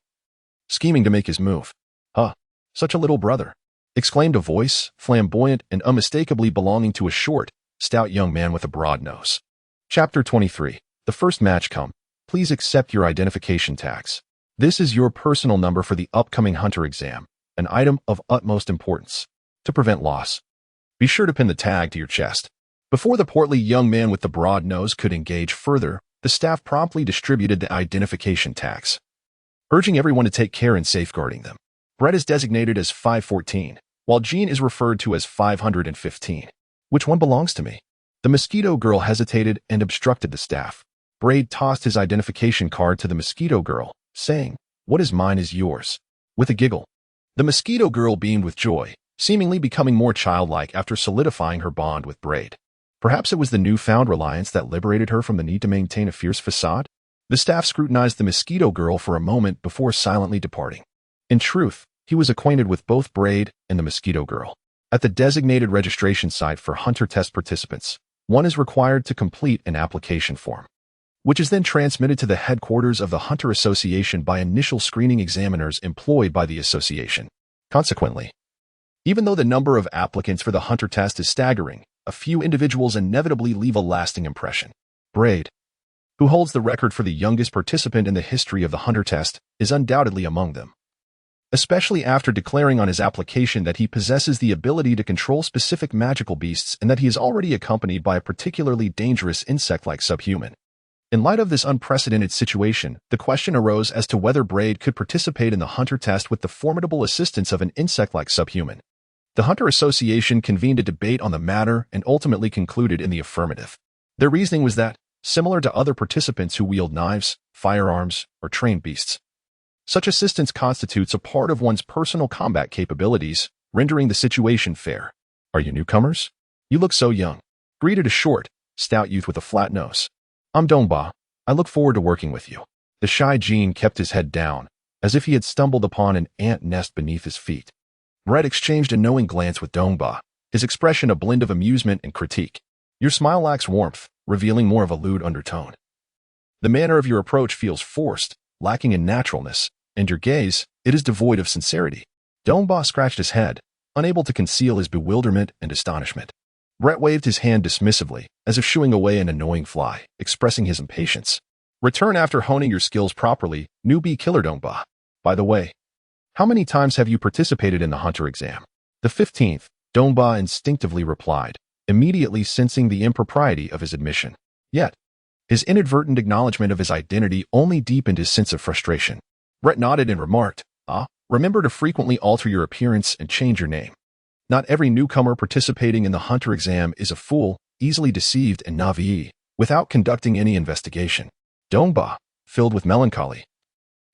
scheming to make his move. "Huh, such a little brother," exclaimed a voice, flamboyant and unmistakably belonging to a short, stout young man with a broad nose. Chapter 23. The first match come. Please accept your identification tags. This is your personal number for the upcoming hunter exam, an item of utmost importance. To prevent loss, be sure to pin the tag to your chest. Before the portly young man with the broad nose could engage further, the staff promptly distributed the identification tags, urging everyone to take care in safeguarding them. Brett is designated as 514, while Jean is referred to as 515. "Which one belongs to me?" The mosquito girl hesitated and obstructed the staff. Braid tossed his identification card to the mosquito girl, saying, "What is mine is yours." With a giggle, the mosquito girl beamed with joy, seemingly becoming more childlike after solidifying her bond with Braid. Perhaps it was the newfound reliance that liberated her from the need to maintain a fierce facade? The staff scrutinized the mosquito girl for a moment before silently departing. In truth, he was acquainted with both Braid and the mosquito girl. At the designated registration site for hunter test participants, one is required to complete an application form, which is then transmitted to the headquarters of the Hunter Association by initial screening examiners employed by the association. Consequently, even though the number of applicants for the hunter test is staggering, a few individuals inevitably leave a lasting impression. Braid, who holds the record for the youngest participant in the history of the hunter test, is undoubtedly among them. Especially after declaring on his application that he possesses the ability to control specific magical beasts and that he is already accompanied by a particularly dangerous insect-like subhuman. In light of this unprecedented situation, the question arose as to whether Braid could participate in the hunter test with the formidable assistance of an insect-like subhuman. The Hunter Association convened a debate on the matter and ultimately concluded in the affirmative. Their reasoning was that, similar to other participants who wield knives, firearms, or trained beasts, such assistance constitutes a part of one's personal combat capabilities, rendering the situation fair. "Are you newcomers? You look so young," greeted a short, stout youth with a flat nose. "I'm Dongba. I look forward to working with you." The shy Jean kept his head down, as if he had stumbled upon an ant nest beneath his feet. Brett exchanged a knowing glance with Dongba, his expression a blend of amusement and critique. "Your smile lacks warmth, revealing more of a lewd undertone. The manner of your approach feels forced, lacking in naturalness, and your gaze, it is devoid of sincerity." Dongba scratched his head, unable to conceal his bewilderment and astonishment. Brett waved his hand dismissively, as if shooing away an annoying fly, expressing his impatience. "Return after honing your skills properly, newbie killer Dongba. By the way, how many times have you participated in the hunter exam?" "The 15th, Dongba instinctively replied, immediately sensing the impropriety of his admission. Yet, his inadvertent acknowledgement of his identity only deepened his sense of frustration. Brett nodded and remarked, "Remember to frequently alter your appearance and change your name. Not every newcomer participating in the hunter exam is a fool, easily deceived and naive, without conducting any investigation." Dongba, filled with melancholy,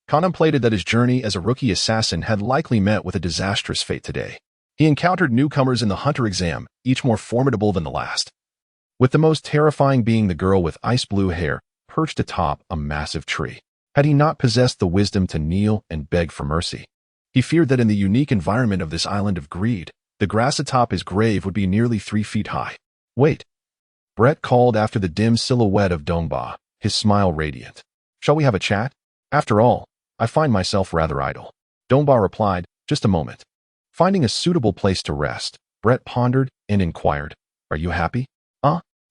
contemplated that his journey as a rookie assassin had likely met with a disastrous fate today. He encountered newcomers in the hunter exam, each more formidable than the last, with the most terrifying being the girl with ice blue hair perched atop a massive tree. Had he not possessed the wisdom to kneel and beg for mercy, he feared that in the unique environment of this island of greed, the grass atop his grave would be nearly 3 feet high. "Wait," Brett called after the dim silhouette of Dongba, his smile radiant. "Shall we have a chat? After all, I find myself rather idle." Dongba replied, "Just a moment." Finding a suitable place to rest, Brett pondered and inquired, "Are you happy?"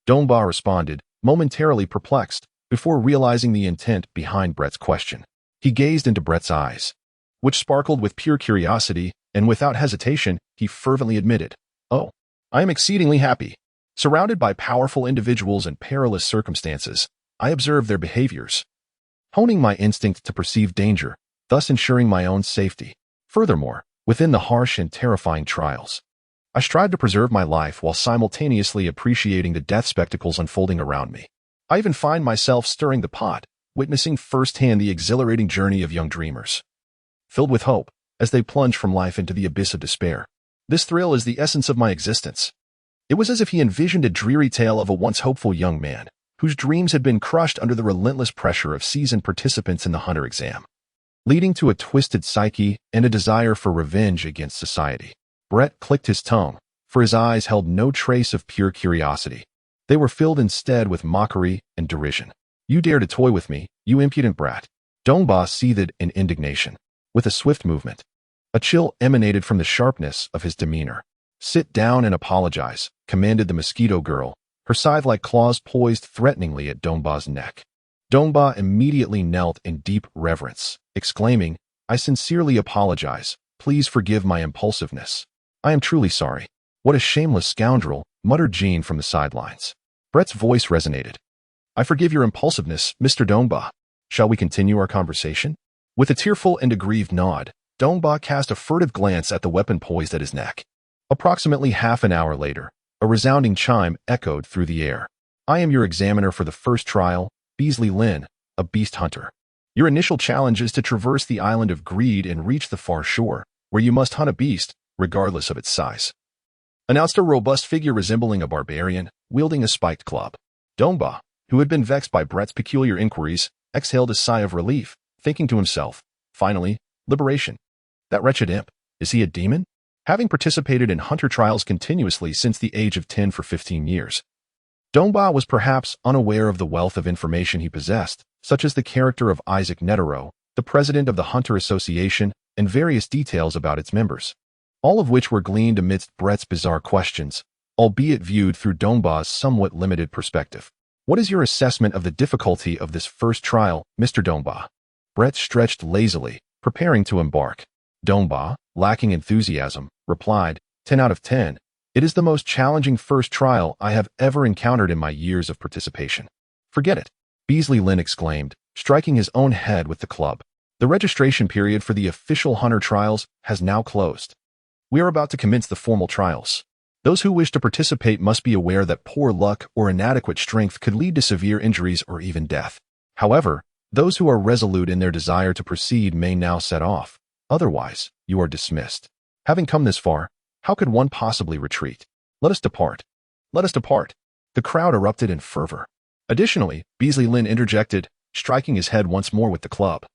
Dongba responded, momentarily perplexed, before realizing the intent behind Brett's question. He gazed into Brett's eyes, which sparkled with pure curiosity, and without hesitation, he fervently admitted, "Oh, I am exceedingly happy. Surrounded by powerful individuals and perilous circumstances, I observe their behaviors, honing my instinct to perceive danger, thus ensuring my own safety. Furthermore, within the harsh and terrifying trials, I strive to preserve my life while simultaneously appreciating the death spectacles unfolding around me. I even find myself stirring the pot, witnessing firsthand the exhilarating journey of young dreamers, filled with hope, as they plunge from life into the abyss of despair. This thrill is the essence of my existence." It was as if he envisioned a dreary tale of a once hopeful young man, whose dreams had been crushed under the relentless pressure of seasoned participants in the hunter exam, leading to a twisted psyche and a desire for revenge against society. Brett clicked his tongue, for his eyes held no trace of pure curiosity. They were filled instead with mockery and derision. "You dare to toy with me, you impudent brat." Dongba seethed in indignation. With a swift movement, a chill emanated from the sharpness of his demeanor. "Sit down and apologize," commanded the mosquito girl, her scythe-like claws poised threateningly at Dongba's neck. Dongba immediately knelt in deep reverence, exclaiming, "I sincerely apologize. Please forgive my impulsiveness. I am truly sorry." "What a shameless scoundrel," muttered Jean from the sidelines. Brett's voice resonated. "I forgive your impulsiveness, Mr. Dongba. Shall we continue our conversation?" With a tearful and aggrieved nod, Dongba cast a furtive glance at the weapon poised at his neck. Approximately half an hour later, a resounding chime echoed through the air. "I am your examiner for the first trial. Beasley Lin, a beast hunter. Your initial challenge is to traverse the island of Greed and reach the far shore, where you must hunt a beast, regardless of its size. Announced a robust figure resembling a barbarian, wielding a spiked club. Dongba, who had been vexed by Brett's peculiar inquiries, exhaled a sigh of relief, thinking to himself, finally, liberation. That wretched imp, is he a demon? Having participated in hunter trials continuously since the age of 10 for 15 years, Dongba was perhaps unaware of the wealth of information he possessed, such as the character of Isaac Netero, the president of the Hunter Association, and various details about its members, all of which were gleaned amidst Brett's bizarre questions, albeit viewed through Dongba's somewhat limited perspective. What is your assessment of the difficulty of this first trial, Mr. Dongba? Brett stretched lazily, preparing to embark. Dongba, lacking enthusiasm, replied, 10 out of 10. It is the most challenging first trial I have ever encountered in my years of participation. Forget it, Beasley Lin exclaimed, striking his own head with the club. The registration period for the official hunter trials has now closed. We are about to commence the formal trials. Those who wish to participate must be aware that poor luck or inadequate strength could lead to severe injuries or even death. However, those who are resolute in their desire to proceed may now set off. Otherwise, you are dismissed. Having come this far, how could one possibly retreat? Let us depart. Let us depart. The crowd erupted in fervor. Additionally, Beasley Lin interjected, striking his head once more with the club.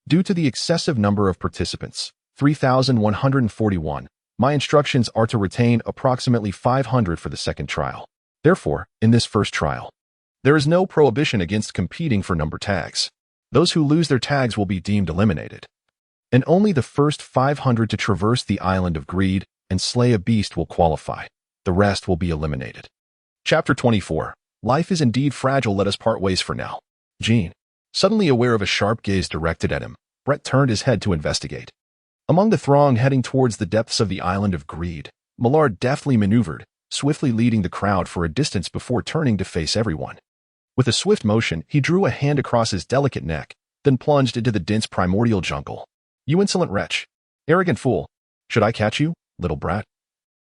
Due to the excessive number of participants, 3,141, my instructions are to retain approximately 500 for the second trial. Therefore, in this first trial, there is no prohibition against competing for number tags. Those who lose their tags will be deemed eliminated. And only the first 500 to traverse the island of Greed and slay a beast will qualify. The rest will be eliminated. Chapter 24. Life is indeed fragile, let us part ways for now. Gene. Suddenly aware of a sharp gaze directed at him, Brett turned his head to investigate. Among the throng heading towards the depths of the island of Greed, Millard deftly maneuvered, swiftly leading the crowd for a distance before turning to face everyone. With a swift motion, he drew a hand across his delicate neck, then plunged into the dense primordial jungle. You insolent wretch! Arrogant fool! Should I catch you, little brat?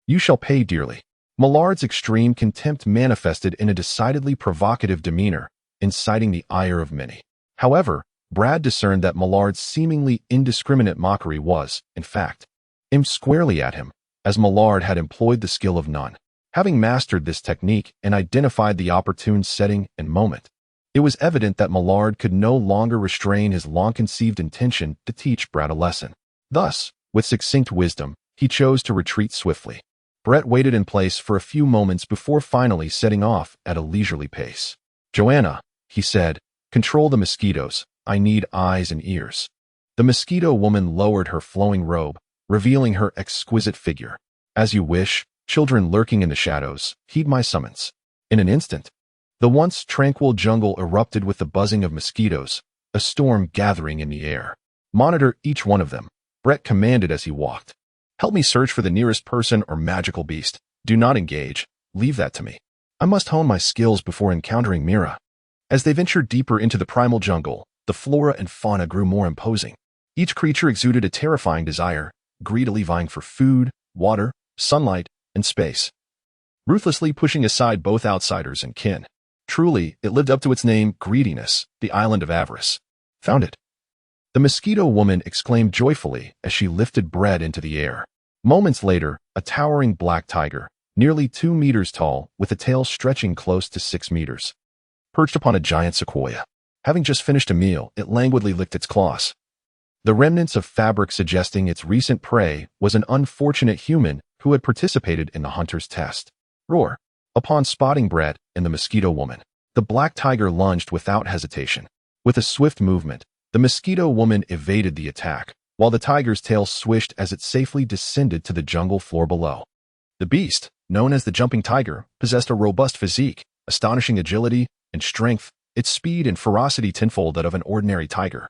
You shall pay dearly. Millard's extreme contempt manifested in a decidedly provocative demeanor, inciting the ire of many. However, Brad discerned that Millard's seemingly indiscriminate mockery was, in fact, aimed squarely at him, as Millard had employed the skill of none. Having mastered this technique and identified the opportune setting and moment, it was evident that Millard could no longer restrain his long-conceived intention to teach Brad a lesson. Thus, with succinct wisdom, he chose to retreat swiftly. Brett waited in place for a few moments before finally setting off at a leisurely pace. Joanna, he said, control the mosquitoes. I need eyes and ears. The mosquito woman lowered her flowing robe, revealing her exquisite figure. As you wish, children lurking in the shadows, heed my summons. In an instant, the once tranquil jungle erupted with the buzzing of mosquitoes, a storm gathering in the air. Monitor each one of them, Brett commanded as he walked. Help me search for the nearest person or magical beast. Do not engage. Leave that to me. I must hone my skills before encountering Mira. As they ventured deeper into the primal jungle, the flora and fauna grew more imposing. Each creature exuded a terrifying desire, greedily vying for food, water, sunlight, and space, ruthlessly pushing aside both outsiders and kin. Truly, it lived up to its name, greediness, the island of avarice. Found it. The mosquito woman exclaimed joyfully as she lifted Brett into the air. Moments later, a towering black tiger, nearly 2 meters tall, with a tail stretching close to 6 meters, perched upon a giant sequoia. Having just finished a meal, it languidly licked its claws, the remnants of fabric suggesting its recent prey was an unfortunate human who had participated in the hunter's test. Roar! Upon spotting Brett and the mosquito woman, the black tiger lunged without hesitation. With a swift movement, the mosquito woman evaded the attack, while the tiger's tail swished as it safely descended to the jungle floor below. The beast, known as the jumping tiger, possessed a robust physique, astonishing agility and strength, its speed and ferocity tenfold that of an ordinary tiger.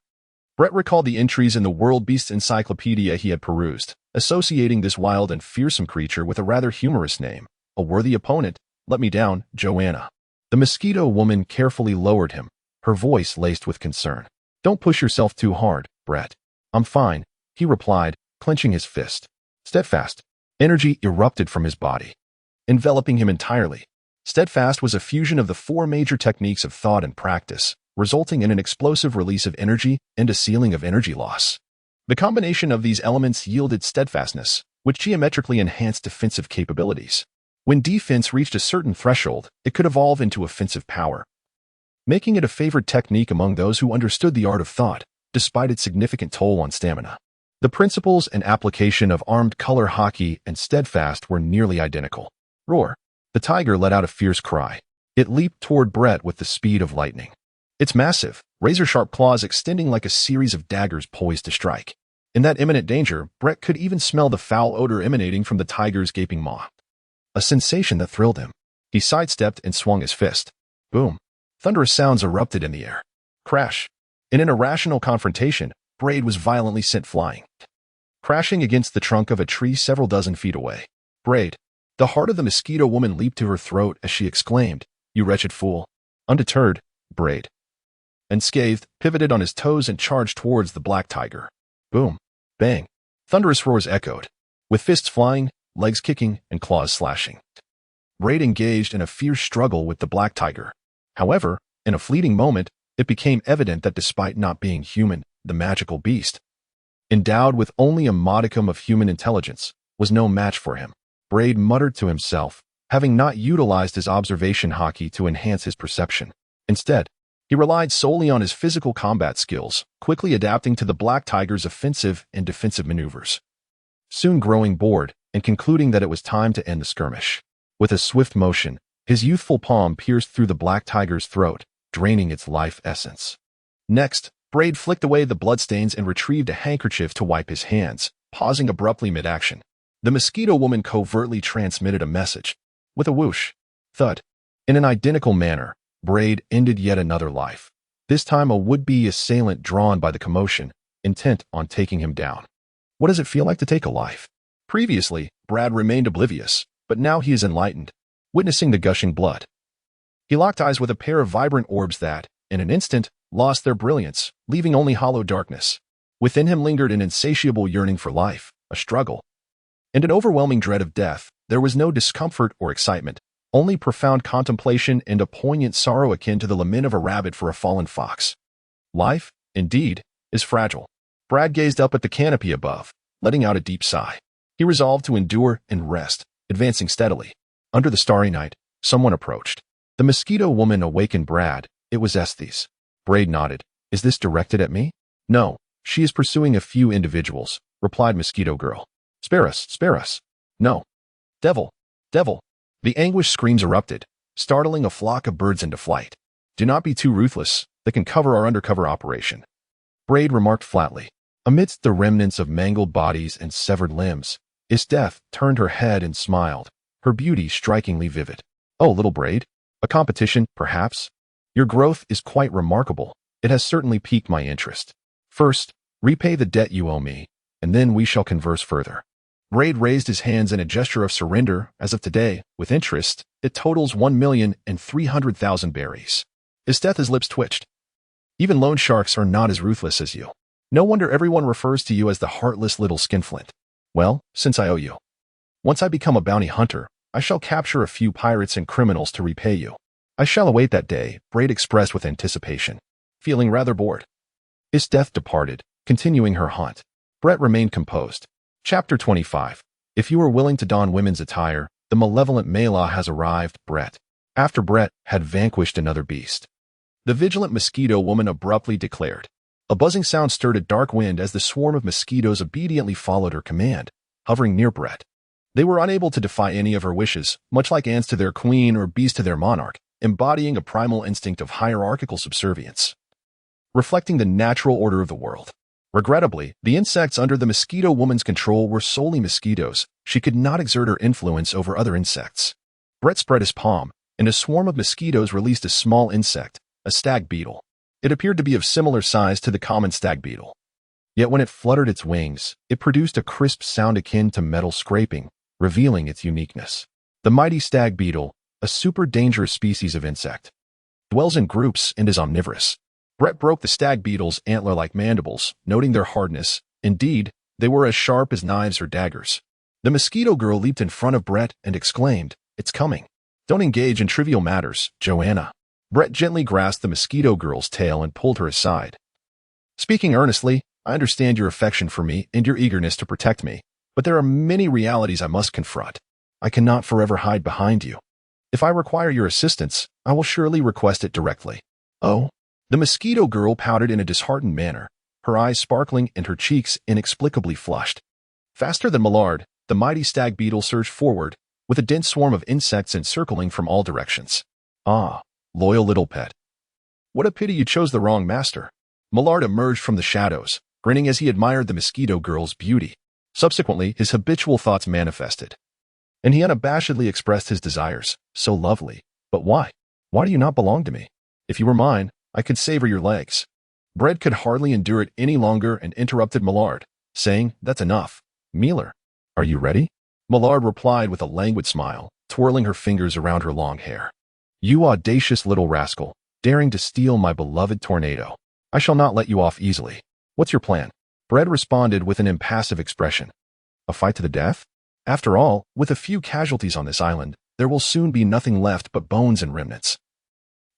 Brett recalled the entries in the World Beasts Encyclopedia he had perused, associating this wild and fearsome creature with a rather humorous name. A worthy opponent, let me down, Joanna. The mosquito woman carefully lowered him, her voice laced with concern. Don't push yourself too hard, Brett. I'm fine, he replied, clenching his fist. Steadfast. Energy erupted from his body, enveloping him entirely. Steadfast was a fusion of the 4 major techniques of thought and practice, resulting in an explosive release of energy and a ceiling of energy loss. The combination of these elements yielded steadfastness, which geometrically enhanced defensive capabilities. When defense reached a certain threshold, it could evolve into offensive power, making it a favored technique among those who understood the art of thought, despite its significant toll on stamina. The principles and application of armed color hockey and steadfast were nearly identical. Roar! The tiger let out a fierce cry. It leaped toward Brett with the speed of lightning. Its massive, razor-sharp claws extending like a series of daggers poised to strike. In that imminent danger, Brett could even smell the foul odor emanating from the tiger's gaping maw. A sensation that thrilled him. He sidestepped and swung his fist. Boom! Thunderous sounds erupted in the air. Crash! In an irrational confrontation, Braid was violently sent flying, crashing against the trunk of a tree several dozen feet away. Braid! The heart of the mosquito woman leaped to her throat as she exclaimed, "You wretched fool!" Undeterred, Braid, unscathed, pivoted on his toes and charged towards the black tiger. Boom! Bang! Thunderous roars echoed, with fists flying, legs kicking, and claws slashing. Braid engaged in a fierce struggle with the black tiger. However, in a fleeting moment, it became evident that despite not being human, the magical beast, endowed with only a modicum of human intelligence, was no match for him. Braid muttered to himself, having not utilized his observation hockey to enhance his perception. Instead, he relied solely on his physical combat skills, quickly adapting to the black tiger's offensive and defensive maneuvers. Soon growing bored and concluding that it was time to end the skirmish. With a swift motion, his youthful palm pierced through the black tiger's throat, draining its life essence. Next, Braid flicked away the bloodstains and retrieved a handkerchief to wipe his hands, pausing abruptly mid-action. The mosquito woman covertly transmitted a message. With a whoosh, thud, in an identical manner, Braid ended yet another life, this time a would-be assailant drawn by the commotion, intent on taking him down. What does it feel like to take a life? Previously, Brad remained oblivious, but now he is enlightened, witnessing the gushing blood. He locked eyes with a pair of vibrant orbs that, in an instant, lost their brilliance, leaving only hollow darkness. Within him lingered an insatiable yearning for life, a struggle, and an overwhelming dread of death. There was no discomfort or excitement, only profound contemplation and a poignant sorrow akin to the lament of a rabbit for a fallen fox. Life, indeed, is fragile. Brad gazed up at the canopy above, letting out a deep sigh. He resolved to endure and rest, advancing steadily. Under the starry night, someone approached. The mosquito woman awakened Brad. It was Estes. Braid nodded. Is this directed at me? No, she is pursuing a few individuals, replied Mosquito Girl. Spare us, spare us. No. Devil, devil. The anguished screams erupted, startling a flock of birds into flight. Do not be too ruthless. They can cover our undercover operation. Braid remarked flatly. Amidst the remnants of mangled bodies and severed limbs, Isdeath turned her head and smiled, her beauty strikingly vivid. Oh, little Braid. A competition, perhaps? Your growth is quite remarkable. It has certainly piqued my interest. First, repay the debt you owe me, and then we shall converse further. Braid raised his hands in a gesture of surrender. As of today, with interest, it totals 1,300,000 berries. Isdeath's lips twitched. Even loan sharks are not as ruthless as you. No wonder everyone refers to you as the heartless little skinflint. Well, since I owe you. Once I become a bounty hunter, I shall capture a few pirates and criminals to repay you. I shall await that day, Braid expressed with anticipation, feeling rather bored. Isdeath departed, continuing her haunt. Brett remained composed. Chapter 25. If you are willing to don women's attire, the malevolent Mela has arrived, Brett. After Brett had vanquished another beast, the vigilant mosquito woman abruptly declared. A buzzing sound stirred a dark wind as the swarm of mosquitoes obediently followed her command, hovering near Brett. They were unable to defy any of her wishes, much like ants to their queen or bees to their monarch, embodying a primal instinct of hierarchical subservience, reflecting the natural order of the world. Regrettably, the insects under the mosquito woman's control were solely mosquitoes. She could not exert her influence over other insects. Brett spread his palm, and a swarm of mosquitoes released a small insect, a stag beetle. It appeared to be of similar size to the common stag beetle. Yet when it fluttered its wings, it produced a crisp sound akin to metal scraping, revealing its uniqueness. The mighty stag beetle, a super dangerous species of insect, dwells in groups and is omnivorous. Brett broke the stag beetle's antler-like mandibles, noting their hardness. Indeed, they were as sharp as knives or daggers. The mosquito girl leaped in front of Brett and exclaimed, "It's coming. Don't engage in trivial matters, Joanna." Brett gently grasped the mosquito girl's tail and pulled her aside. Speaking earnestly, I understand your affection for me and your eagerness to protect me, but there are many realities I must confront. I cannot forever hide behind you. If I require your assistance, I will surely request it directly. Oh? The mosquito girl pouted in a disheartened manner, her eyes sparkling and her cheeks inexplicably flushed. Faster than Millard, the mighty stag beetle surged forward, with a dense swarm of insects encircling from all directions. Ah, loyal little pet. What a pity you chose the wrong master. Millard emerged from the shadows, grinning as he admired the mosquito girl's beauty. Subsequently, his habitual thoughts manifested, and he unabashedly expressed his desires. So lovely. But why? Why do you not belong to me? If you were mine, I could savor your legs. Brett could hardly endure it any longer and interrupted Millard, saying, That's enough. Mealer, are you ready? Millard replied with a languid smile, twirling her fingers around her long hair. You audacious little rascal, daring to steal my beloved tornado. I shall not let you off easily. What's your plan? Brett responded with an impassive expression. A fight to the death? After all, with a few casualties on this island, there will soon be nothing left but bones and remnants.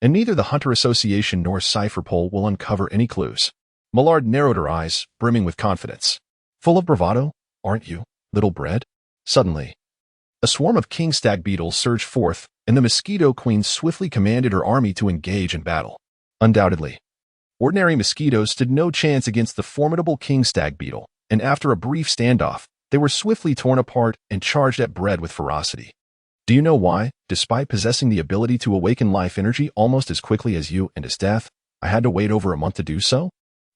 And neither the Hunter Association nor Cypherpole will uncover any clues. Millard narrowed her eyes, brimming with confidence. Full of bravado, aren't you, little Brett? Suddenly, a swarm of king stag beetles surged forth, and the mosquito queen swiftly commanded her army to engage in battle. Undoubtedly, ordinary mosquitoes stood no chance against the formidable king stag beetle, and after a brief standoff, they were swiftly torn apart and charged at Brett with ferocity. Do you know why, despite possessing the ability to awaken life energy almost as quickly as you and as death, I had to wait over a month to do so?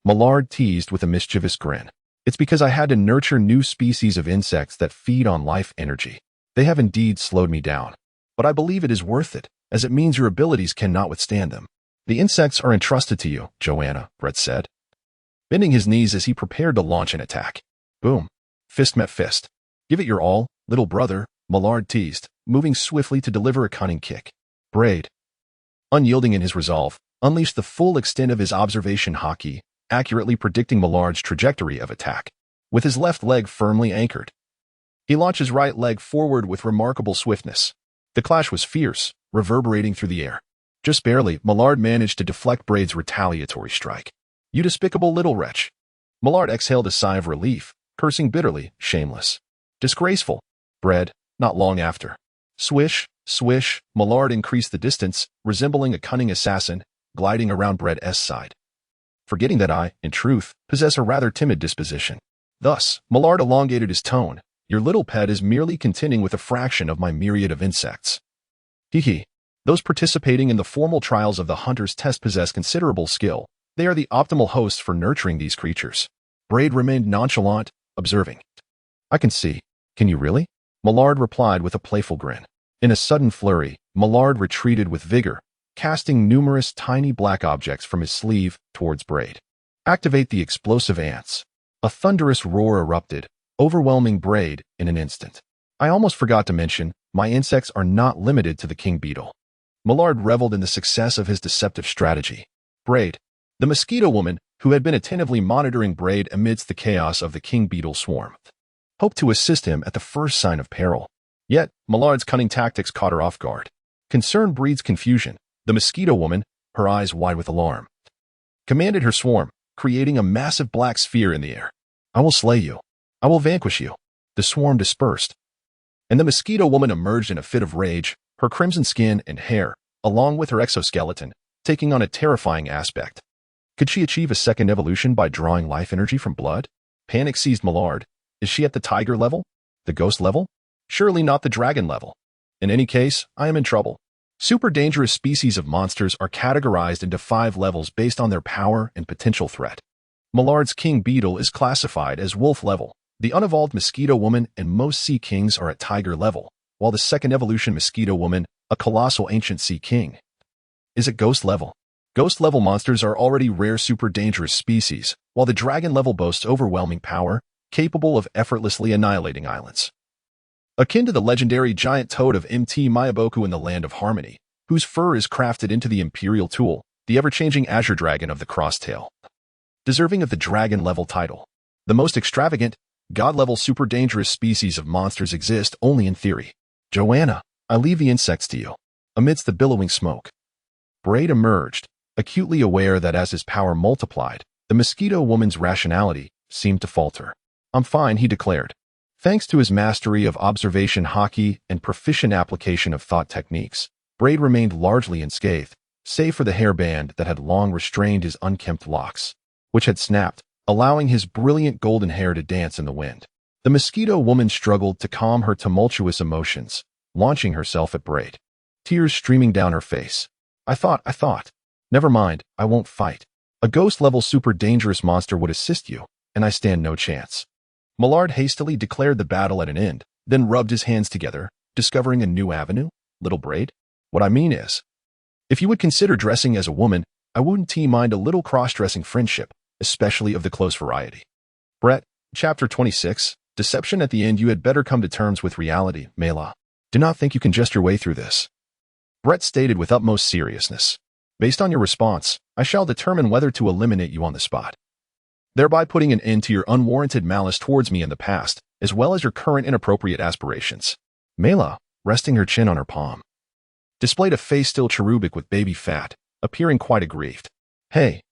Millard teased with a mischievous grin. It's because I had to nurture new species of insects that feed on life energy. They have indeed slowed me down. But I believe it is worth it, as it means your abilities cannot withstand them. The insects are entrusted to you, Joanna, Brett said, bending his knees as he prepared to launch an attack. Boom. Fist met fist. Give it your all, little brother, Millard teased, moving swiftly to deliver a cunning kick. Braid, unyielding in his resolve, unleashed the full extent of his observation hockey, accurately predicting Millard's trajectory of attack. With his left leg firmly anchored, he launched his right leg forward with remarkable swiftness. The clash was fierce, reverberating through the air. Just barely, Millard managed to deflect Braid's retaliatory strike. You despicable little wretch. Millard exhaled a sigh of relief, cursing bitterly, shameless. Disgraceful. Braid, not long after. Swish, swish, Millard increased the distance, resembling a cunning assassin, gliding around Braid's side. Forgetting that I, in truth, possess a rather timid disposition. Thus, Millard elongated his tone. Your little pet is merely contending with a fraction of my myriad of insects. He. Those participating in the formal trials of the hunter's test possess considerable skill. They are the optimal hosts for nurturing these creatures. Braid remained nonchalant, observing. I can see. Can you really? Millard replied with a playful grin. In a sudden flurry, Millard retreated with vigor, casting numerous tiny black objects from his sleeve towards Braid. Activate the explosive ants. A thunderous roar erupted, overwhelming Braid in an instant. I almost forgot to mention, my insects are not limited to the king beetle. Millard reveled in the success of his deceptive strategy. Braid, the mosquito woman, who had been attentively monitoring Braid amidst the chaos of the king beetle swarm, hoped to assist him at the first sign of peril. Yet, Millard's cunning tactics caught her off guard. Concern breeds confusion. The mosquito woman, her eyes wide with alarm, commanded her swarm, creating a massive black sphere in the air. I will slay you. I will vanquish you. The swarm dispersed, and the mosquito woman emerged in a fit of rage, her crimson skin and hair, along with her exoskeleton, taking on a terrifying aspect. Could she achieve a second evolution by drawing life energy from blood? Panic seized Millard. Is she at the tiger level? The ghost level? Surely not the dragon level. In any case, I am in trouble. Super dangerous species of monsters are categorized into 5 levels based on their power and potential threat. Millard's king beetle is classified as wolf level. The unevolved mosquito woman and most sea kings are at tiger level, while the second evolution mosquito woman, a colossal ancient sea king, is at ghost level. Ghost level monsters are already rare super dangerous species, while the dragon level boasts overwhelming power, capable of effortlessly annihilating islands. Akin to the legendary giant toad of Mt. Mayaboku in the Land of Harmony, whose fur is crafted into the imperial tool, the ever-changing azure dragon of the crosstail. Deserving of the dragon level title. The most extravagant, god-level super dangerous species of monsters exist only in theory. Joanna, I leave the insects to you. Amidst the billowing smoke, Braid emerged, acutely aware that as his power multiplied, the mosquito woman's rationality seemed to falter. "I'm fine," he declared. Thanks to his mastery of observation hockey and proficient application of thought techniques, Braid remained largely unscathed, save for the hairband that had long restrained his unkempt locks, which had snapped, allowing his brilliant golden hair to dance in the wind. The mosquito woman struggled to calm her tumultuous emotions, launching herself at Braid, tears streaming down her face. I thought. Never mind, I won't fight. A ghost-level super dangerous monster would assist you, and I stand no chance." Millard hastily declared the battle at an end, then rubbed his hands together, discovering a new avenue. "Little Braid, what I mean is, if you would consider dressing as a woman, I wouldn't mind a little cross-dressing friendship, especially of the close variety." Brett, Chapter 26, Deception at the end. "You had better come to terms with reality, Mela. Do not think you can jest your way through this," Brett stated with utmost seriousness. "Based on your response, I shall determine whether to eliminate you on the spot, thereby putting an end to your unwarranted malice towards me in the past, as well as your current inappropriate aspirations." Mela, resting her chin on her palm, displayed a face still cherubic with baby fat, appearing quite aggrieved. Hey,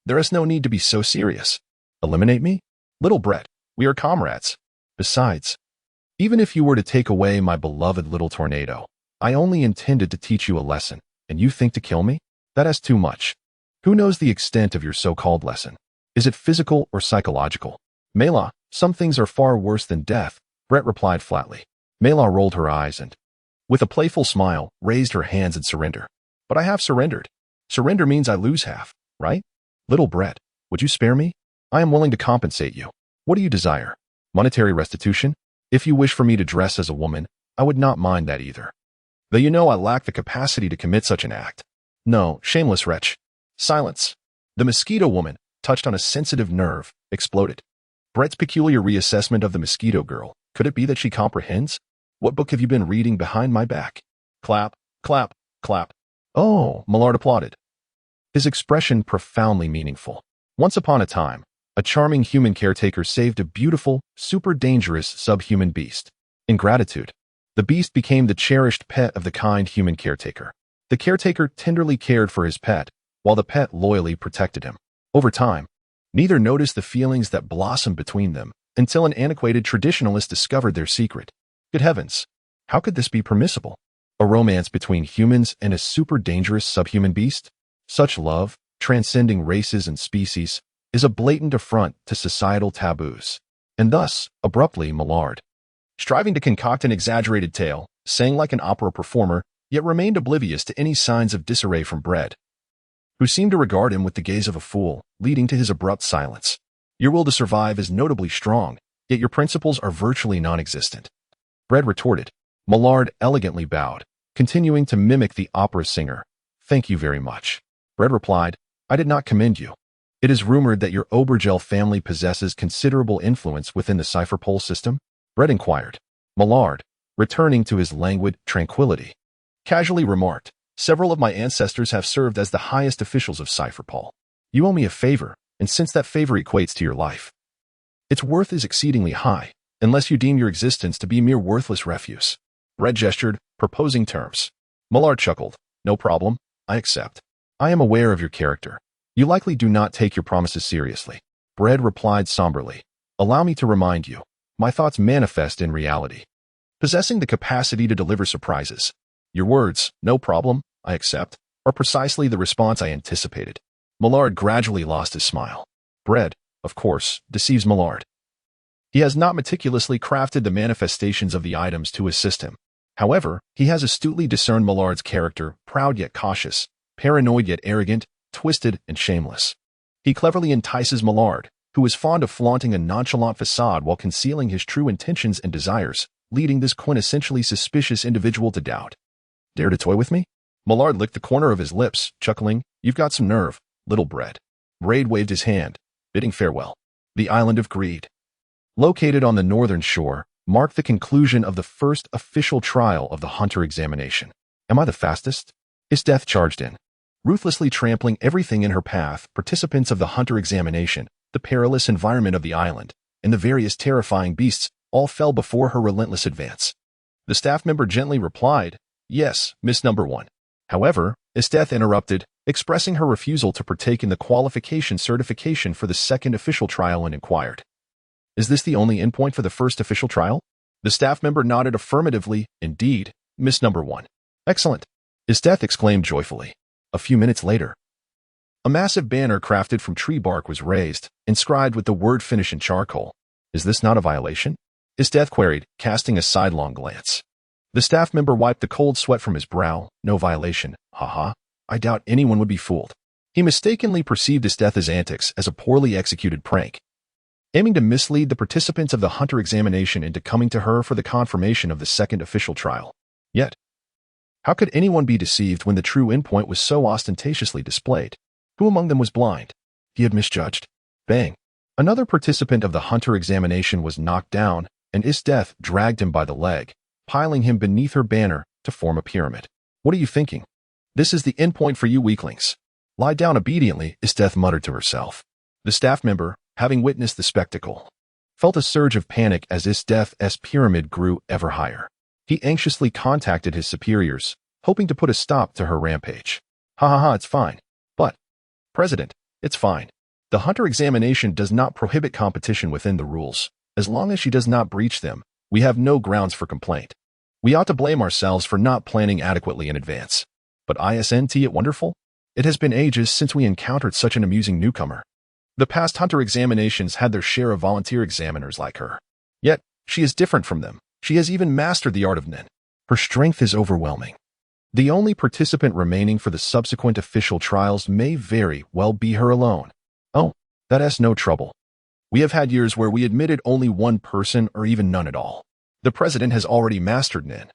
there is no need to be so serious. Eliminate me? Little Brett, we are comrades. Besides, even if you were to take away my beloved little tornado, I only intended to teach you a lesson, and you think to kill me? That is too much. Who knows the extent of your so-called lesson? Is it physical or psychological? Mela, some things are far worse than death, Brett replied flatly. Mela rolled her eyes and, with a playful smile, raised her hands in surrender. But I have surrendered. Surrender means I lose half, right? Little Brett, would you spare me? I am willing to compensate you. What do you desire? Monetary restitution? If you wish for me to dress as a woman, I would not mind that either. Though you know I lack the capacity to commit such an act. No, shameless wretch. Silence. The mosquito woman, touched on a sensitive nerve, exploded. Brett's peculiar reassessment of the mosquito girl. Could it be that she comprehends? What book have you been reading behind my back? Clap, clap, clap. Oh, Millard applauded, his expression profoundly meaningful. Once upon a time, a charming human caretaker saved a beautiful, super dangerous subhuman beast. In gratitude, the beast became the cherished pet of the kind human caretaker. The caretaker tenderly cared for his pet, while the pet loyally protected him. Over time, neither noticed the feelings that blossomed between them until an antiquated traditionalist discovered their secret. Good heavens, how could this be permissible? A romance between humans and a super dangerous subhuman beast? Such love, transcending races and species, is a blatant affront to societal taboos. And thus, abruptly, Millard, striving to concoct an exaggerated tale, sang like an opera performer, yet remained oblivious to any signs of disarray from Brett, who seemed to regard him with the gaze of a fool, leading to his abrupt silence. Your will to survive is notably strong, yet your principles are virtually non-existent. Brett retorted. Millard elegantly bowed, continuing to mimic the opera singer. Thank you very much. Brett replied, I did not commend you. It is rumored that your Obergel family possesses considerable influence within the Cypherpole system? Brett inquired. Millard, returning to his languid tranquility, casually remarked, several of my ancestors have served as the highest officials of Cypherpole. You owe me a favor, and since that favor equates to your life, its worth is exceedingly high, unless you deem your existence to be mere worthless refuse. Brett gestured, proposing terms. Millard chuckled. No problem, I accept. I am aware of your character. You likely do not take your promises seriously. Brett replied somberly. Allow me to remind you, my thoughts manifest in reality, possessing the capacity to deliver surprises. Your words, no problem, I accept, are precisely the response I anticipated. Millard gradually lost his smile. Brett, of course, deceives Millard. He has not meticulously crafted the manifestations of the items to assist him. However, he has astutely discerned Millard's character, proud yet cautious, paranoid yet arrogant, twisted and shameless. He cleverly entices Millard, who is fond of flaunting a nonchalant facade while concealing his true intentions and desires, leading this quintessentially suspicious individual to doubt. Dare to toy with me? Millard licked the corner of his lips, chuckling, You've got some nerve, little Brett. Braid waved his hand, bidding farewell. The island of Greed, located on the northern shore, marked the conclusion of the first official trial of the Hunter examination. Am I the fastest? His death charged in, ruthlessly trampling everything in her path. Participants of the Hunter examination, the perilous environment of the island, and the various terrifying beasts all fell before her relentless advance. The staff member gently replied, Yes, Miss Number One. However, Esteth interrupted, expressing her refusal to partake in the qualification certification for the second official trial and inquired, "Is this the only endpoint for the first official trial?" The staff member nodded affirmatively. "Indeed, Miss Number 1. "Excellent," Esteth exclaimed joyfully. A few minutes later, a massive banner crafted from tree bark was raised, inscribed with the word "finish" in charcoal. "Is this not a violation?" Esteth queried, casting a sidelong glance. The staff member wiped the cold sweat from his brow. "No violation, haha. I doubt anyone would be fooled." He mistakenly perceived Esteth's antics as a poorly executed prank, aiming to mislead the participants of the hunter examination into coming to her for the confirmation of the second official trial. Yet, how could anyone be deceived when the true endpoint was so ostentatiously displayed? Who among them was blind? He had misjudged. Bang! Another participant of the hunter examination was knocked down, and Esteth dragged him by the leg, piling him beneath her banner to form a pyramid. "What are you thinking? This is the endpoint for you weaklings. Lie down obediently," Esteth muttered to herself. The staff member, having witnessed the spectacle, felt a surge of panic as Esteth's pyramid grew ever higher. He anxiously contacted his superiors, hoping to put a stop to her rampage. "Ha ha ha, it's fine. But, President, it's fine. The hunter examination does not prohibit competition within the rules. As long as she does not breach them, we have no grounds for complaint. We ought to blame ourselves for not planning adequately in advance. But isn't it wonderful? It has been ages since we encountered such an amusing newcomer. The past hunter examinations had their share of volunteer examiners like her. Yet, she is different from them. She has even mastered the art of nen. Her strength is overwhelming. The only participant remaining for the subsequent official trials may very well be her alone. Oh, that's no trouble. We have had years where we admitted only one person or even none at all. The president has already mastered nen.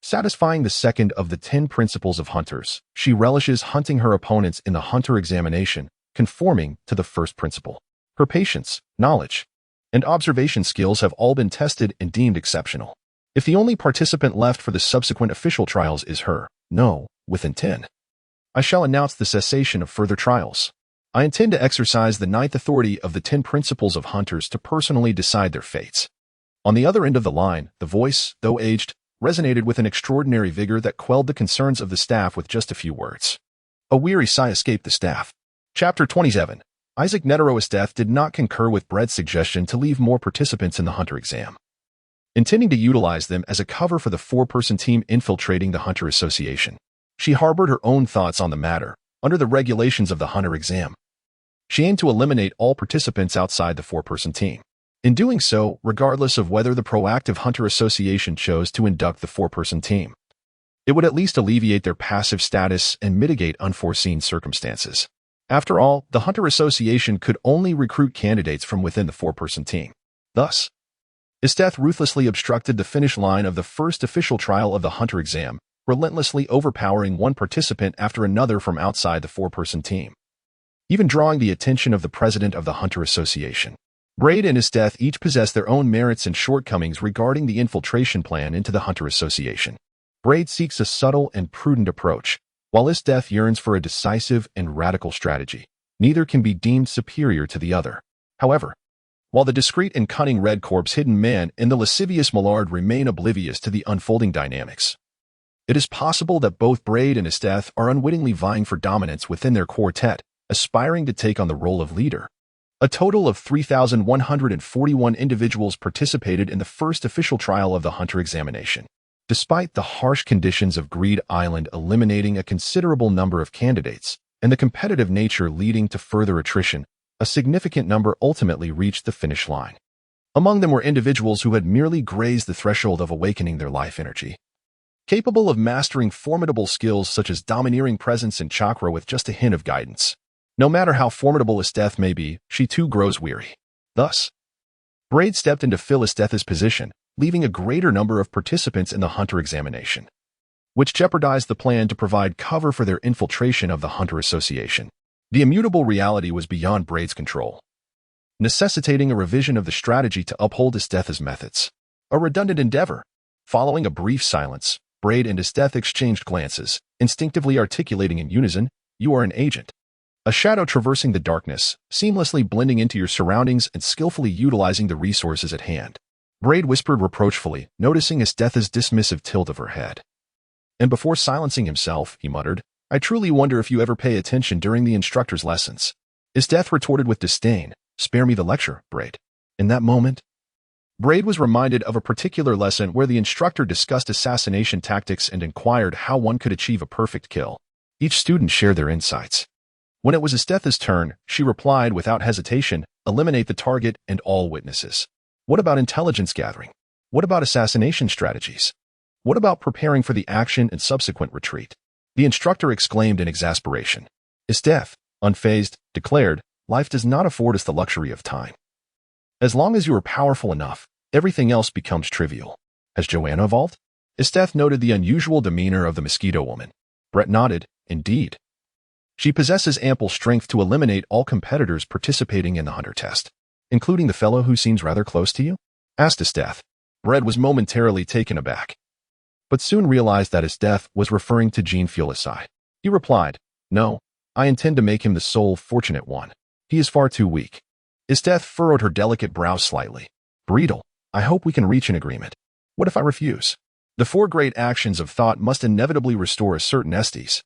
Satisfying the second of the 10 principles of hunters, she relishes hunting her opponents in the hunter examination, conforming to the first principle. Her patience, knowledge, and observation skills have all been tested and deemed exceptional. If the only participant left for the subsequent official trials is her, within 10, I shall announce the cessation of further trials. I intend to exercise the 9th authority of the 10 principles of hunters to personally decide their fates. On the other end of the line, the voice, though aged, resonated with an extraordinary vigor that quelled the concerns of the staff with just a few words. A weary sigh escaped the staff. Chapter 27. Isaac Esteth did not concur with Brett's suggestion to leave more participants in the hunter exam, intending to utilize them as a cover for the 4-person team infiltrating the hunter association. She harbored her own thoughts on the matter, under the regulations of the hunter exam. She aimed to eliminate all participants outside the 4-person team. In doing so, regardless of whether the proactive hunter association chose to induct the 4-person team, it would at least alleviate their passive status and mitigate unforeseen circumstances. After all, the hunter association could only recruit candidates from within the 4-person team. Thus, Esteth ruthlessly obstructed the finish line of the first official trial of the hunter exam, relentlessly overpowering one participant after another from outside the 4-person team, even drawing the attention of the president of the hunter association. Braid and Esteth each possess their own merits and shortcomings regarding the infiltration plan into the hunter association. Braid seeks a subtle and prudent approach, while Esteth yearns for a decisive and radical strategy. Neither can be deemed superior to the other. However, while the discreet and cunning Red Corp's hidden man and the lascivious Millard remain oblivious to the unfolding dynamics, it is possible that both Braid and Esteth are unwittingly vying for dominance within their quartet, aspiring to take on the role of leader. A total of 3,141 individuals participated in the first official trial of the hunter examination. Despite the harsh conditions of Greed Island eliminating a considerable number of candidates, and the competitive nature leading to further attrition, a significant number ultimately reached the finish line. Among them were individuals who had merely grazed the threshold of awakening their life energy, capable of mastering formidable skills such as domineering presence and chakra with just a hint of guidance. No matter how formidable Esteth may be, she too grows weary. Thus, Braid stepped in to fill Esteth's position, leaving a greater number of participants in the hunter examination, which jeopardized the plan to provide cover for their infiltration of the hunter association. The immutable reality was beyond Braid's control, necessitating a revision of the strategy to uphold Esteth's methods. A redundant endeavor. Following a brief silence, Braid and Esteth exchanged glances, instinctively articulating in unison, "You are an agent. A shadow traversing the darkness, seamlessly blending into your surroundings and skillfully utilizing the resources at hand." Braid whispered reproachfully, noticing Esteth's dismissive tilt of her head. And before silencing himself, he muttered, I truly wonder if you ever pay attention during the instructor's lessons. Esteth retorted with disdain. Spare me the lecture, Braid. In that moment, Braid was reminded of a particular lesson where the instructor discussed assassination tactics and inquired how one could achieve a perfect kill. Each student shared their insights. When it was Esteth's turn, she replied without hesitation, eliminate the target and all witnesses. What about intelligence gathering? What about assassination strategies? What about preparing for the action and subsequent retreat? The instructor exclaimed in exasperation. Esteth, unfazed, declared, life does not afford us the luxury of time. As long as you are powerful enough, everything else becomes trivial. Has Joanna evolved? Esteth noted the unusual demeanor of the mosquito woman. Brett nodded, indeed. She possesses ample strength to eliminate all competitors participating in the hunter test, including the fellow who seems rather close to you? Asked Esteth. Brett was momentarily taken aback, but soon realized that Esteth was referring to Jean Fulisai. He replied, no, I intend to make him the sole fortunate one. He is far too weak. Esteth furrowed her delicate brows slightly. Breedle, I hope we can reach an agreement. What if I refuse? The four great actions of thought must inevitably restore a certain estes.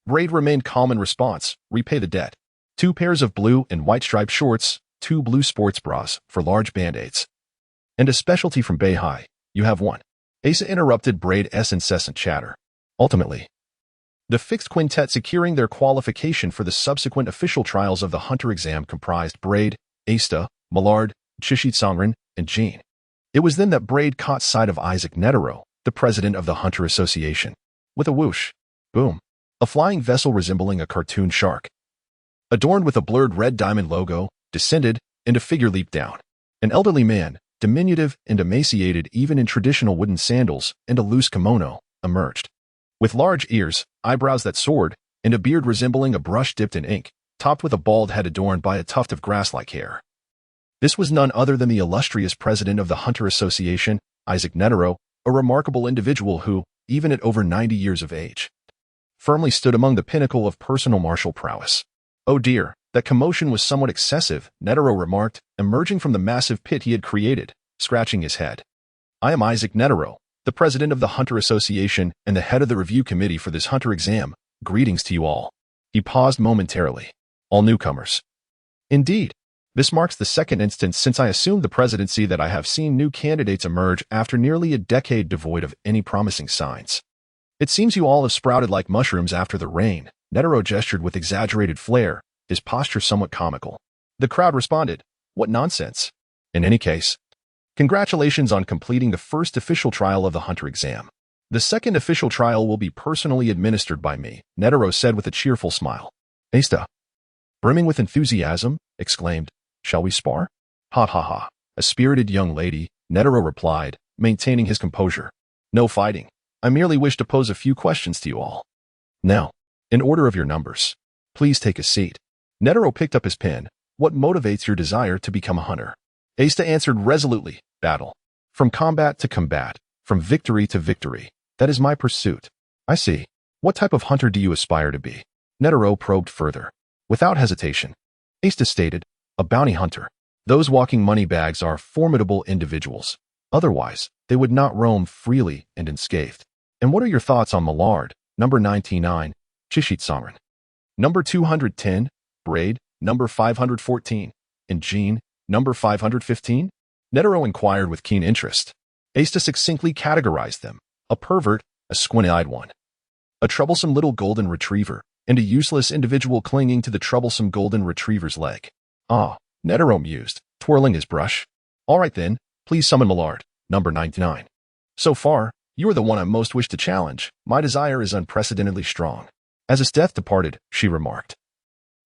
Braid remained calm in response. Repay the debt. 2 pairs of blue and white striped shorts, 2 blue sports bras for large band-aids, and a specialty from Beihai. You have one. Asa interrupted Braid's incessant chatter. Ultimately, the fixed quintet securing their qualification for the subsequent official trials of the hunter exam comprised Braid, Asta, Millard, Chishit Songren, and Jean. It was then that Braid caught sight of Isaac Netero, the president of the Hunter Association. With a whoosh, boom, a flying vessel resembling a cartoon shark, adorned with a blurred red diamond logo, descended, and a figure leaped down. An elderly man, diminutive and emaciated even in traditional wooden sandals and a loose kimono, emerged. With large ears, eyebrows that soared, and a beard resembling a brush dipped in ink, topped with a bald head adorned by a tuft of grass-like hair. This was none other than the illustrious president of the Hunter Association, Isaac Netero, a remarkable individual who, even at over 90 years of age, firmly stood among the pinnacle of personal martial prowess. Oh dear, that commotion was somewhat excessive, Netero remarked, emerging from the massive pit he had created, scratching his head. I am Isaac Netero, the president of the Hunter Association and the head of the review committee for this hunter exam. Greetings to you all. He paused momentarily. All newcomers. Indeed, this marks the second instance since I assumed the presidency that I have seen new candidates emerge after nearly a decade devoid of any promising signs. It seems you all have sprouted like mushrooms after the rain. Netero gestured with exaggerated flair, his posture somewhat comical. The crowd responded, what nonsense. In any case, congratulations on completing the first official trial of the hunter exam. The second official trial will be personally administered by me, Netero said with a cheerful smile. Asta, brimming with enthusiasm, exclaimed, shall we spar? Ha ha ha. A spirited young lady, Netero replied, maintaining his composure. No fighting. I merely wish to pose a few questions to you all. Now, in order of your numbers, please take a seat. Netero picked up his pen. What motivates your desire to become a hunter? Asta answered resolutely, battle. From combat to combat, from victory to victory. That is my pursuit. I see. What type of hunter do you aspire to be? Netero probed further. Without hesitation, Asta stated, a bounty hunter. Those walking money bags are formidable individuals. Otherwise, they would not roam freely and unscathed. And what are your thoughts on Millard, number 99, Chishit Songren, number 210, Braid, number 514, and Jean, number 515? Netero inquired with keen interest. Asta succinctly categorized them. A pervert, a squint-eyed one, a troublesome little golden retriever, and a useless individual clinging to the troublesome golden retriever's leg. Ah, Netero mused, twirling his brush. All right then, please summon Millard, number 99. So far, you are the one I most wish to challenge. My desire is unprecedentedly strong. As Esteth departed, she remarked,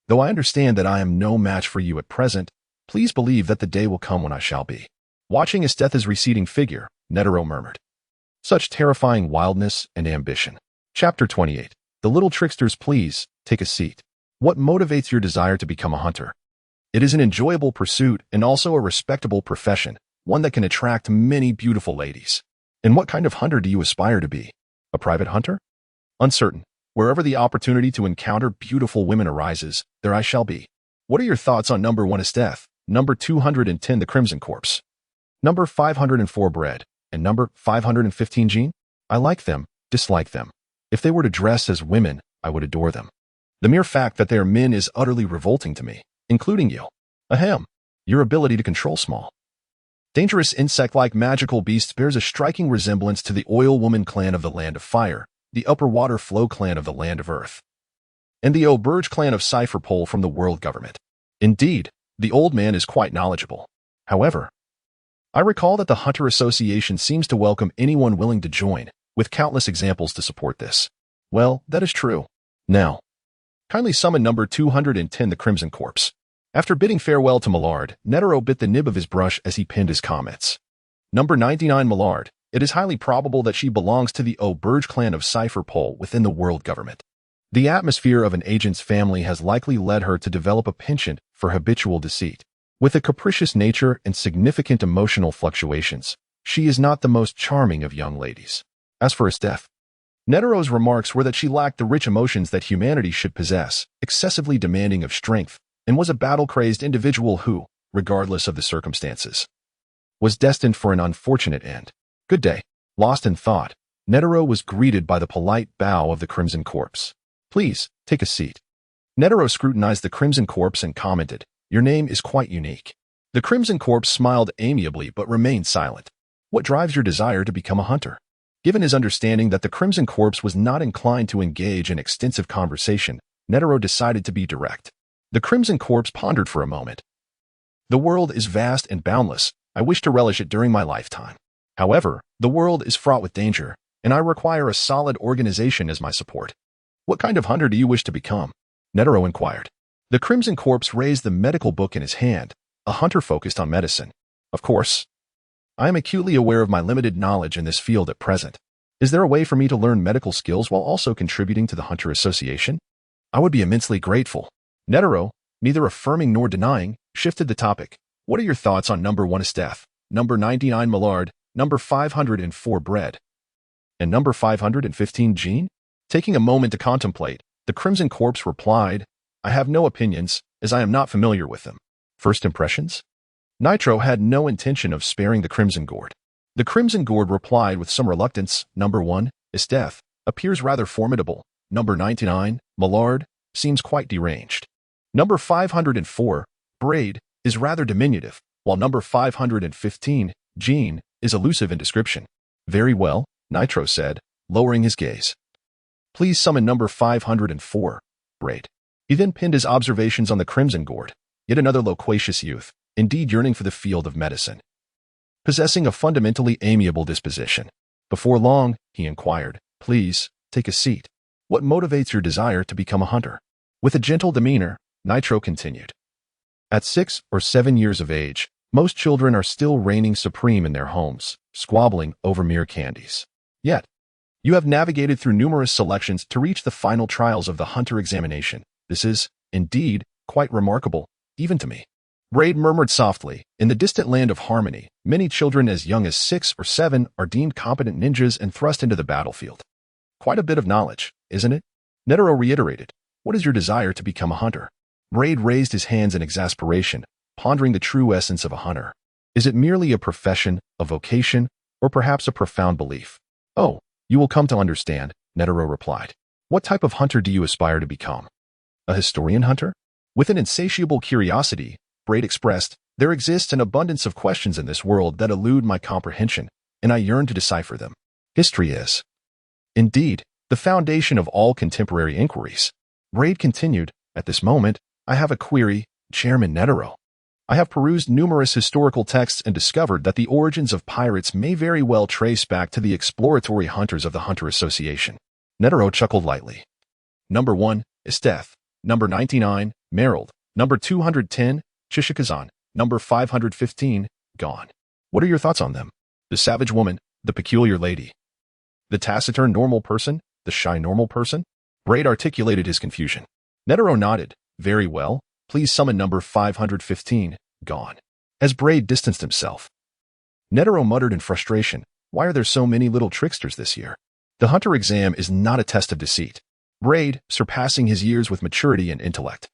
though I understand that I am no match for you at present, please believe that the day will come when I shall be. Watching Esteth's receding figure, Netero murmured, such terrifying wildness and ambition. Chapter 28. The Little Tricksters. Please, take a seat. What motivates your desire to become a hunter? It is an enjoyable pursuit and also a respectable profession, one that can attract many beautiful ladies. And what kind of hunter do you aspire to be? A private hunter? Uncertain. Wherever the opportunity to encounter beautiful women arises, there I shall be. What are your thoughts on number 1 Esteth, number 210 the Crimson Corpse, number 504 Bread, and number 515 Jean? I like them, dislike them. If they were to dress as women, I would adore them. The mere fact that they are men is utterly revolting to me, including you. Ahem. Your ability to control small, dangerous insect-like magical beasts bears a striking resemblance to the Oil Woman clan of the Land of Fire, the Upper Water Flow clan of the Land of Earth, and the Auberge clan of Cipher Pole from the world government. Indeed, the old man is quite knowledgeable. However, I recall that the Hunter Association seems to welcome anyone willing to join, with countless examples to support this. Well, that is true. Now, kindly summon number 210, the Crimson Corpse. After bidding farewell to Millard, Netero bit the nib of his brush as he penned his comments. Number 99, Millard. It is highly probable that she belongs to the Auberge clan of Cipher Pole within the world government. The atmosphere of an agent's family has likely led her to develop a penchant for habitual deceit. With a capricious nature and significant emotional fluctuations, she is not the most charming of young ladies. As for Esteth, Netero's remarks were that she lacked the rich emotions that humanity should possess, excessively demanding of strength, and was a battle-crazed individual who, regardless of the circumstances, was destined for an unfortunate end. Good day. Lost in thought, Netero was greeted by the polite bow of the Crimson Corpse. Please, take a seat. Netero scrutinized the Crimson Corpse and commented, Your name is quite unique. The Crimson Corpse smiled amiably but remained silent. What drives your desire to become a hunter? Given his understanding that the Crimson Corpse was not inclined to engage in extensive conversation, Netero decided to be direct. The Crimson Corpse pondered for a moment. The world is vast and boundless. I wish to relish it during my lifetime. However, the world is fraught with danger, and I require a solid organization as my support. What kind of hunter do you wish to become? Netero inquired. The Crimson Corpse raised the medical book in his hand, a hunter focused on medicine. Of course, I am acutely aware of my limited knowledge in this field at present. Is there a way for me to learn medical skills while also contributing to the Hunter Association? I would be immensely grateful. Netero, neither affirming nor denying, shifted the topic. What are your thoughts on number 1 Esteth, number 99 Millard, number 504 Bread, and number 515 Jean? Taking a moment to contemplate, the Crimson Corpse replied, I have no opinions, as I am not familiar with them. First impressions? Nitro had no intention of sparing the Crimson Gourd. The Crimson Gourd replied with some reluctance, Number 1, Esteth, appears rather formidable. Number 99, Millard, seems quite deranged. Number 504, Braid, is rather diminutive, while number 515, Jean, is elusive in description. Very well, Nitro said, lowering his gaze. Please summon number 504, Braid. He then pinned his observations on the Crimson Gourd, yet another loquacious youth, indeed yearning for the field of medicine. Possessing a fundamentally amiable disposition. Before long, he inquired, please, take a seat. What motivates your desire to become a hunter? With a gentle demeanor, Nitro continued. At 6 or 7 years of age, most children are still reigning supreme in their homes, squabbling over mere candies. Yet, you have navigated through numerous selections to reach the final trials of the hunter examination. This is, indeed, quite remarkable, even to me. Braid murmured softly, in the distant land of Harmony, many children as young as 6 or 7 are deemed competent ninjas and thrust into the battlefield. Quite a bit of knowledge, isn't it? Netero reiterated, what is your desire to become a hunter? Braid raised his hands in exasperation, pondering the true essence of a hunter. Is it merely a profession, a vocation, or perhaps a profound belief? Oh, you will come to understand, Netero replied. What type of hunter do you aspire to become? A historian hunter? With an insatiable curiosity, Braid expressed, there exists an abundance of questions in this world that elude my comprehension, and I yearn to decipher them. History is, indeed, the foundation of all contemporary inquiries. Braid continued, at this moment, I have a query, Chairman Netero. I have perused numerous historical texts and discovered that the origins of pirates may very well trace back to the exploratory hunters of the Hunter Association. Netero chuckled lightly. Number 1, Esteth. Number 99, Merrill. Number 210, Chishikazan. Number 515, Gone. What are your thoughts on them? The savage woman, the peculiar lady. The taciturn normal person, the shy normal person? Braid articulated his confusion. Netero nodded. Very well. Please summon number 515, Gone. As Braid distanced himself, Netero muttered in frustration, why are there so many little tricksters this year? The hunter exam is not a test of deceit. Braid, surpassing his years with maturity and intellect,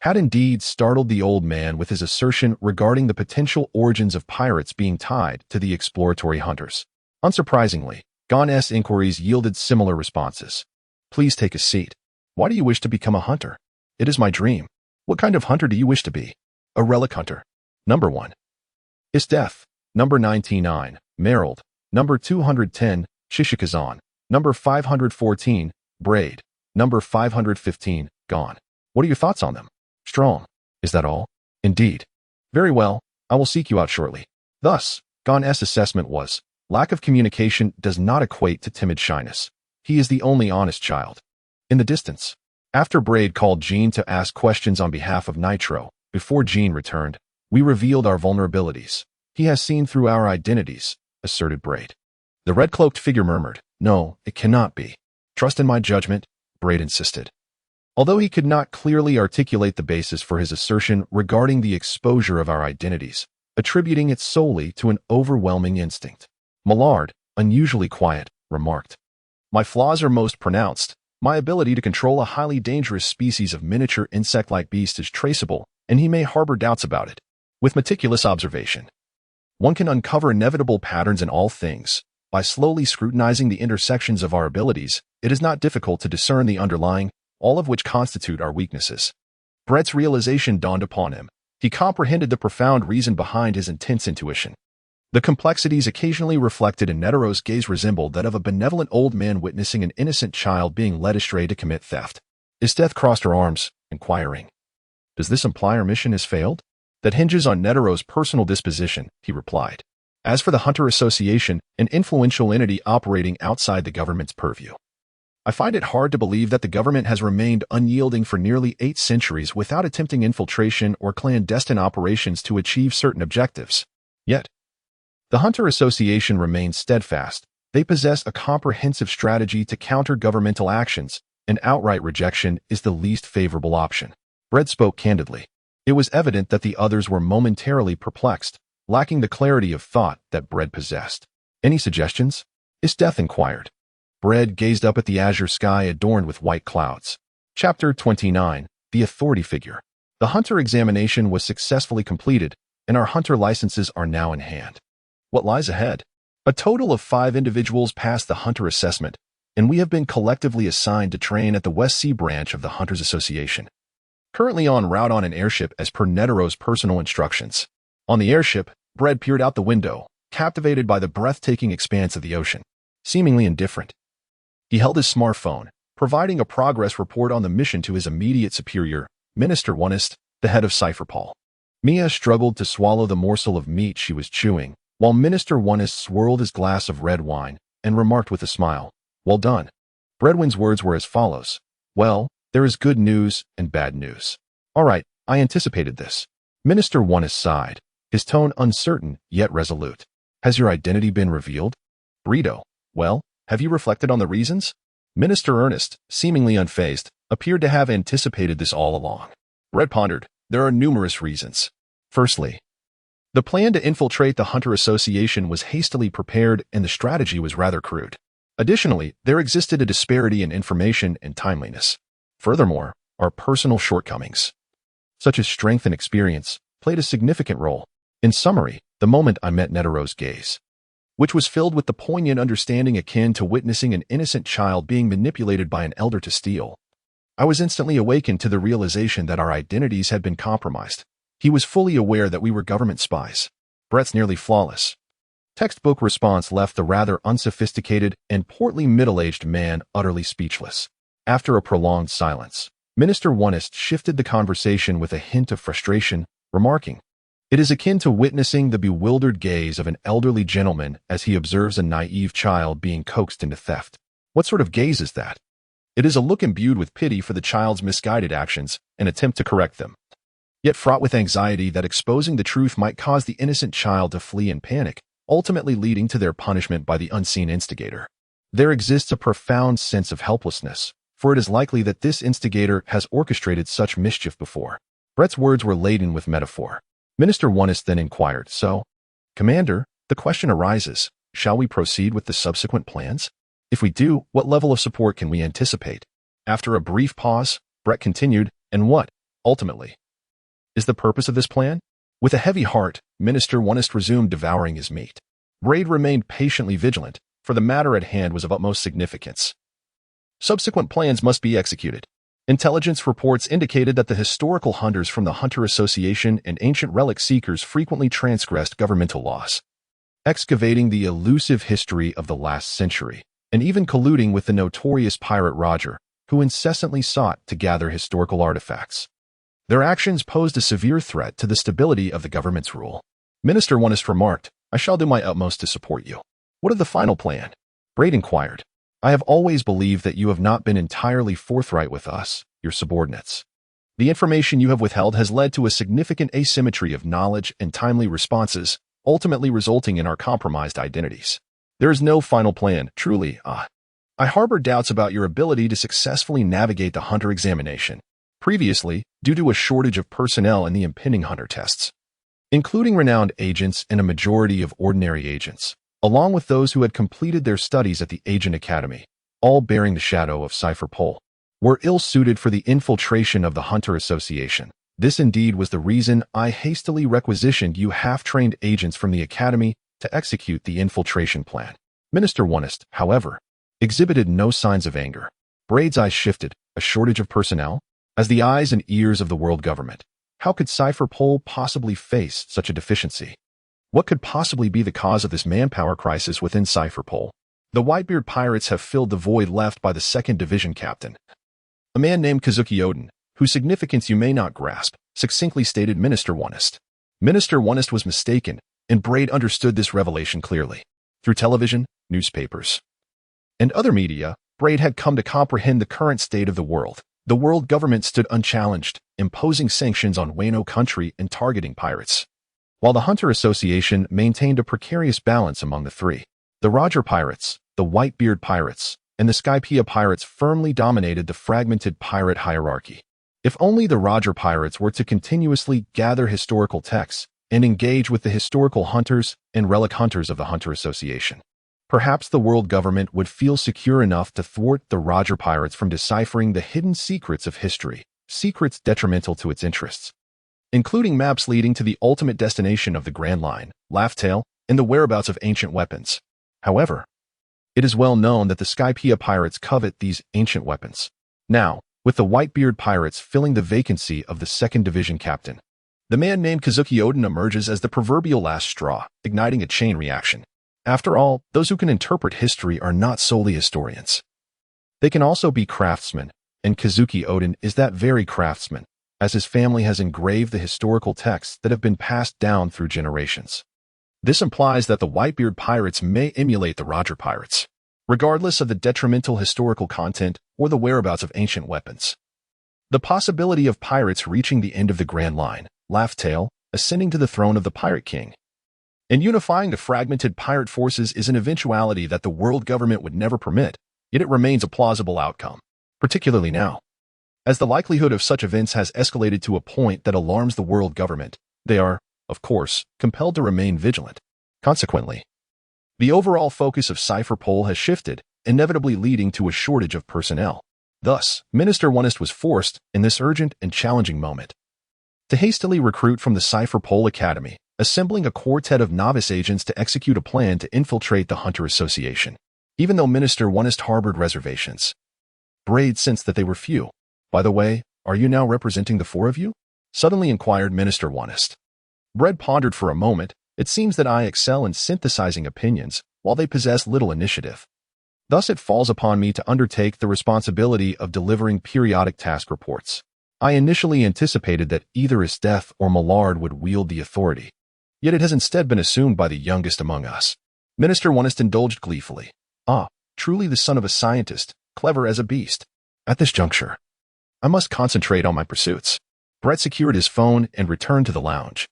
had indeed startled the old man with his assertion regarding the potential origins of pirates being tied to the exploratory hunters. Unsurprisingly, Gone's inquiries yielded similar responses. Please take a seat. Why do you wish to become a hunter? It is my dream. What kind of hunter do you wish to be? A relic hunter. Number 1. Is death. Number 99. Merald. Number 210. Shishikazan. Number 514. Braid. Number 515. Gone. What are your thoughts on them? Strong. Is that all? Indeed. Very well. I will seek you out shortly. Thus, Gon's assessment was, lack of communication does not equate to timid shyness. He is the only honest child. In the distance, after Braid called Jean to ask questions on behalf of Nitro, before Jean returned, we revealed our vulnerabilities. He has seen through our identities, asserted Braid. The red-cloaked figure murmured, no, it cannot be. Trust in my judgment, Braid insisted. Although he could not clearly articulate the basis for his assertion regarding the exposure of our identities, attributing it solely to an overwhelming instinct. Millard, unusually quiet, remarked, my flaws are most pronounced. My ability to control a highly dangerous species of miniature insect-like beast is traceable, and he may harbor doubts about it. With meticulous observation, one can uncover inevitable patterns in all things. By slowly scrutinizing the intersections of our abilities, it is not difficult to discern the underlying, all of which constitute our weaknesses. Brett's realization dawned upon him. He comprehended the profound reason behind his intense intuition. The complexities occasionally reflected in Netero's gaze resembled that of a benevolent old man witnessing an innocent child being led astray to commit theft. Isteth crossed her arms, inquiring, does this imply our mission has failed? That hinges on Netero's personal disposition, he replied. As for the Hunter Association, an influential entity operating outside the government's purview, I find it hard to believe that the government has remained unyielding for nearly 8 centuries without attempting infiltration or clandestine operations to achieve certain objectives. Yet, the Hunter Association remains steadfast. They possess a comprehensive strategy to counter governmental actions, and outright rejection is the least favorable option. Brett spoke candidly. It was evident that the others were momentarily perplexed, lacking the clarity of thought that Brett possessed. Any suggestions? Isteth inquired. Brett gazed up at the azure sky adorned with white clouds. Chapter 29. The Authority Figure. The Hunter examination was successfully completed, and our Hunter licenses are now in hand. What lies ahead? A total of 5 individuals passed the Hunter assessment, and we have been collectively assigned to train at the West Sea branch of the Hunters Association. Currently en route on an airship as per Netero's personal instructions. On the airship, Brett peered out the window, captivated by the breathtaking expanse of the ocean, seemingly indifferent. He held his smartphone, providing a progress report on the mission to his immediate superior, Minister Wonist, the head of Cypherpol. Mia struggled to swallow the morsel of meat she was chewing, while Minister Wonist swirled his glass of red wine and remarked with a smile, well done. Bredwin's words were as follows. Well, there is good news and bad news. All right, I anticipated this. Minister Wonist sighed, his tone uncertain yet resolute. Has your identity been revealed? Brito, well, have you reflected on the reasons? Minister Ernest, seemingly unfazed, appeared to have anticipated this all along. Brett pondered, there are numerous reasons. Firstly, the plan to infiltrate the Hunter Association was hastily prepared and the strategy was rather crude. Additionally, there existed a disparity in information and timeliness. Furthermore, our personal shortcomings, such as strength and experience, played a significant role. In summary, the moment I met Netero's gaze, which was filled with the poignant understanding akin to witnessing an innocent child being manipulated by an elder to steal, I was instantly awakened to the realization that our identities had been compromised. He was fully aware that we were government spies. Brett's nearly flawless textbook response left the rather unsophisticated and portly middle-aged man utterly speechless. After a prolonged silence, Minister Wonist shifted the conversation with a hint of frustration, remarking, it is akin to witnessing the bewildered gaze of an elderly gentleman as he observes a naive child being coaxed into theft. What sort of gaze is that? It is a look imbued with pity for the child's misguided actions and attempt to correct them, yet fraught with anxiety that exposing the truth might cause the innocent child to flee in panic, ultimately leading to their punishment by the unseen instigator. There exists a profound sense of helplessness, for it is likely that this instigator has orchestrated such mischief before. Brett's words were laden with metaphor. Minister Wonist then inquired, so, Commander, the question arises, shall we proceed with the subsequent plans? If we do, what level of support can we anticipate? After a brief pause, Brett continued, and what, ultimately, is the purpose of this plan? With a heavy heart, Minister Wonist resumed devouring his meat. Braid remained patiently vigilant, for the matter at hand was of utmost significance. Subsequent plans must be executed. Intelligence reports indicated that the historical hunters from the Hunter Association and ancient relic seekers frequently transgressed governmental laws, excavating the elusive history of the last century, and even colluding with the notorious pirate Roger, who incessantly sought to gather historical artifacts. Their actions posed a severe threat to the stability of the government's rule. Minister Wano remarked, "I shall do my utmost to support you." "What of the final plan?" Braid inquired. "I have always believed that you have not been entirely forthright with us, your subordinates. The information you have withheld has led to a significant asymmetry of knowledge and timely responses, ultimately resulting in our compromised identities. There is no final plan, truly. I harbor doubts about your ability to successfully navigate the Hunter examination, previously due to a shortage of personnel in the impending Hunter tests, including renowned agents and a majority of ordinary agents, along with those who had completed their studies at the Agent Academy, all bearing the shadow of Cipher Pole, were ill-suited for the infiltration of the Hunter Association. This indeed was the reason I hastily requisitioned you half-trained agents from the Academy to execute the infiltration plan." Minister Wano, however, exhibited no signs of anger. Braid's eyes shifted. A shortage of personnel? As the eyes and ears of the world government, how could Cipher Pole possibly face such a deficiency? What could possibly be the cause of this manpower crisis within Cipher Pole? "The Whitebeard pirates have filled the void left by the 2nd Division captain, a man named Kazuki Oden, whose significance you may not grasp," succinctly stated Minister Wano. Minister Wano was mistaken, and Braid understood this revelation clearly. Through television, newspapers, and other media, Braid had come to comprehend the current state of the world. The world government stood unchallenged, imposing sanctions on Wano Country and targeting pirates, while the Hunter Association maintained a precarious balance among the three. The Roger pirates, the Whitebeard pirates, and the Skypea pirates firmly dominated the fragmented pirate hierarchy. If only the Roger pirates were to continuously gather historical texts and engage with the historical hunters and relic hunters of the Hunter Association, perhaps the world government would feel secure enough to thwart the Roger pirates from deciphering the hidden secrets of history, secrets detrimental to its interests, including maps leading to the ultimate destination of the Grand Line, Laugh Tale, and the whereabouts of ancient weapons. However, it is well known that the Skypea pirates covet these ancient weapons. Now, with the Whitebeard pirates filling the vacancy of the 2nd Division captain, the man named Kazuki Oden emerges as the proverbial last straw, igniting a chain reaction. After all, those who can interpret history are not solely historians. They can also be craftsmen, and Kazuki Oden is that very craftsman, as his family has engraved the historical texts that have been passed down through generations. This implies that the Whitebeard pirates may emulate the Roger pirates, regardless of the detrimental historical content or the whereabouts of ancient weapons. The possibility of pirates reaching the end of the Grand Line, Laugh Tale, ascending to the throne of the Pirate King, and unifying the fragmented pirate forces is an eventuality that the world government would never permit, yet it remains a plausible outcome, particularly now, as the likelihood of such events has escalated to a point that alarms the world government. They are, of course, compelled to remain vigilant. Consequently, the overall focus of Cipher Pole has shifted, inevitably leading to a shortage of personnel. Thus, Minister Wano was forced, in this urgent and challenging moment, to hastily recruit from the Cipher Pole Academy, assembling a quartet of novice agents to execute a plan to infiltrate the Hunter Association. Even though Minister Wano harbored reservations, Braid sensed that they were few. "By the way, are you now representing the 4 of you?" suddenly inquired Minister Wano. Braid pondered for a moment. "It seems that I excel in synthesizing opinions, while they possess little initiative. Thus it falls upon me to undertake the responsibility of delivering periodic task reports. I initially anticipated that either Esteth or Millard would wield the authority, yet it has instead been assumed by the youngest among us." Minister Wano indulged gleefully. Truly the son of a scientist, clever as a beast. At this juncture, I must concentrate on my pursuits. Brett secured his phone and returned to the lounge,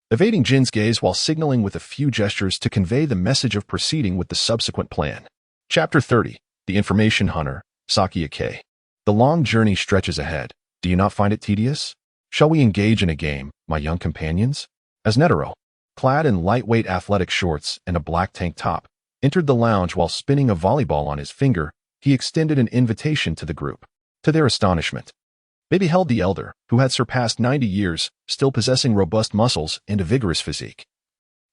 evading Jin's gaze while signaling with a few gestures to convey the message of proceeding with the subsequent plan. Chapter 30. The Information Hunter, Sakia K. The long journey stretches ahead. Do you not find it tedious? Shall we engage in a game, my young companions? As Netero, clad in lightweight athletic shorts and a black tank top, entered the lounge while spinning a volleyball on his finger, he extended an invitation to the group. To their astonishment, they beheld the elder, who had surpassed 90 years, still possessing robust muscles and a vigorous physique.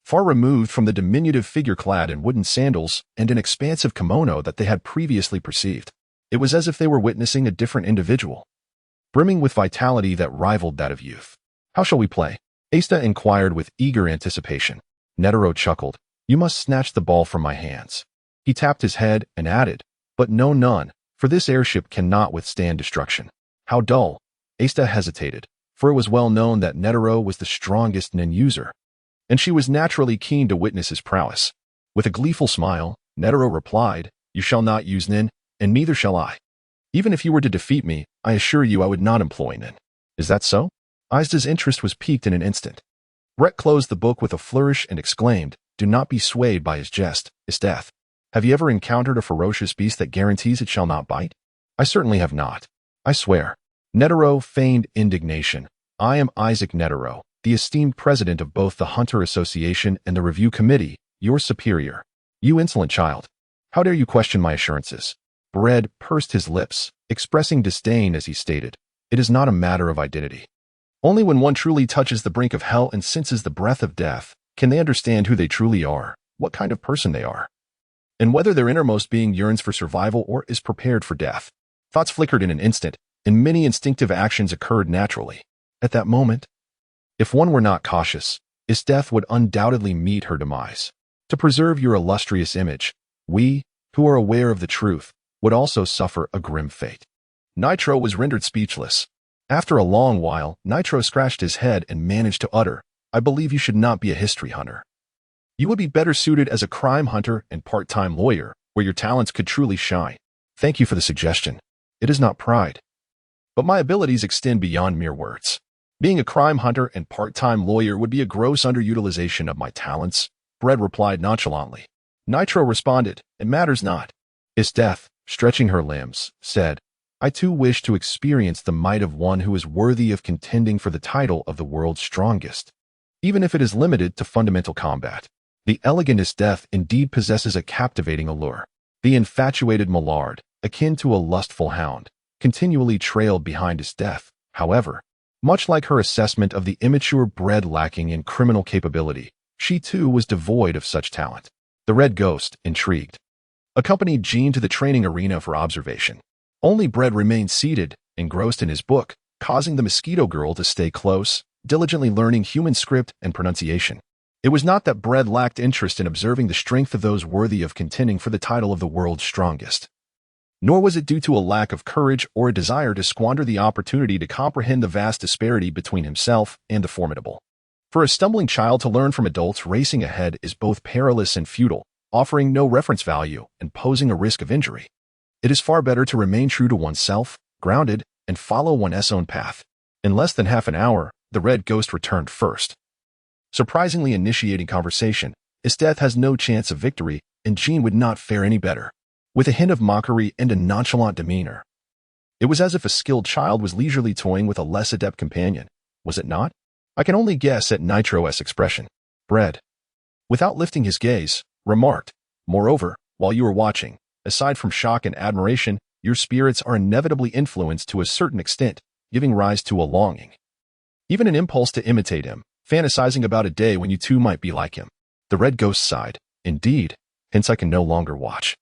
Far removed from the diminutive figure clad in wooden sandals and an expansive kimono that they had previously perceived, it was as if they were witnessing a different individual. brimming with vitality that rivaled that of youth. "How shall we play?" Asta inquired with eager anticipation. Netero chuckled. "You must snatch the ball from my hands." He tapped his head and added, "But no, none, for this airship cannot withstand destruction." "How dull." Asta hesitated, for it was well known that Netero was the strongest nin user, and she was naturally keen to witness his prowess. With a gleeful smile, Netero replied, "You shall not use nin, and neither shall I. Even if you were to defeat me, I assure you I would not employ nin." "Is that so?" Ista's interest was piqued in an instant. Brett closed the book with a flourish and exclaimed, "Do not be swayed by his jest, his death. Have you ever encountered a ferocious beast that guarantees it shall not bite?" "I certainly have not. I swear." Netero feigned indignation. "I am Isaac Netero, the esteemed president of both the Hunter Association and the Review Committee, your superior." "You insolent child. How dare you question my assurances?" Bread pursed his lips, expressing disdain as he stated, "It is not a matter of identity. Only when one truly touches the brink of hell and senses the breath of death can they understand who they truly are, what kind of person they are, and whether their innermost being yearns for survival or is prepared for death." Thoughts flickered in an instant, and many instinctive actions occurred naturally. At that moment, if one were not cautious, his death would undoubtedly meet her demise. To preserve your illustrious image, we, who are aware of the truth, would also suffer a grim fate. Nitro was rendered speechless. After a long while, Nitro scratched his head and managed to utter, "I believe you should not be a history hunter. You would be better suited as a crime hunter and part-time lawyer, where your talents could truly shine." "Thank you for the suggestion. It is not pride, but my abilities extend beyond mere words. Being a crime hunter and part-time lawyer would be a gross underutilization of my talents," Bread replied nonchalantly. Nitro responded, "It matters not." His death, stretching her limbs, said, "I too wish to experience the might of one who is worthy of contending for the title of the world's strongest, even if it is limited to fundamental combat." The elegantest death indeed possesses a captivating allure. The infatuated Millard, akin to a lustful hound, continually trailed behind his death. However, much like her assessment of the immature Bread lacking in criminal capability, she too was devoid of such talent. The Red Ghost, intrigued, accompanied Jean to the training arena for observation. Only Bread remained seated, engrossed in his book, causing the Mosquito Girl to stay close, diligently learning human script and pronunciation. It was not that Bread lacked interest in observing the strength of those worthy of contending for the title of the world's strongest, nor was it due to a lack of courage or a desire to squander the opportunity to comprehend the vast disparity between himself and the formidable. For a stumbling child to learn from adults racing ahead is both perilous and futile, offering no reference value and posing a risk of injury. It is far better to remain true to oneself, grounded, and follow one's own path. In less than half an hour, the Red Ghost returned first, surprisingly initiating conversation. His death has no chance of victory, and Jean would not fare any better. With a hint of mockery and a nonchalant demeanor, it was as if a skilled child was leisurely toying with a less adept companion. Was it not? I can only guess at Nitro's expression. Bread, without lifting his gaze, remarked, "Moreover, while you were watching, aside from shock and admiration, your spirits are inevitably influenced to a certain extent, giving rise to a longing, even an impulse to imitate him, fantasizing about a day when you too might be like him." The Red Ghost sighed. "Indeed, hence I can no longer watch.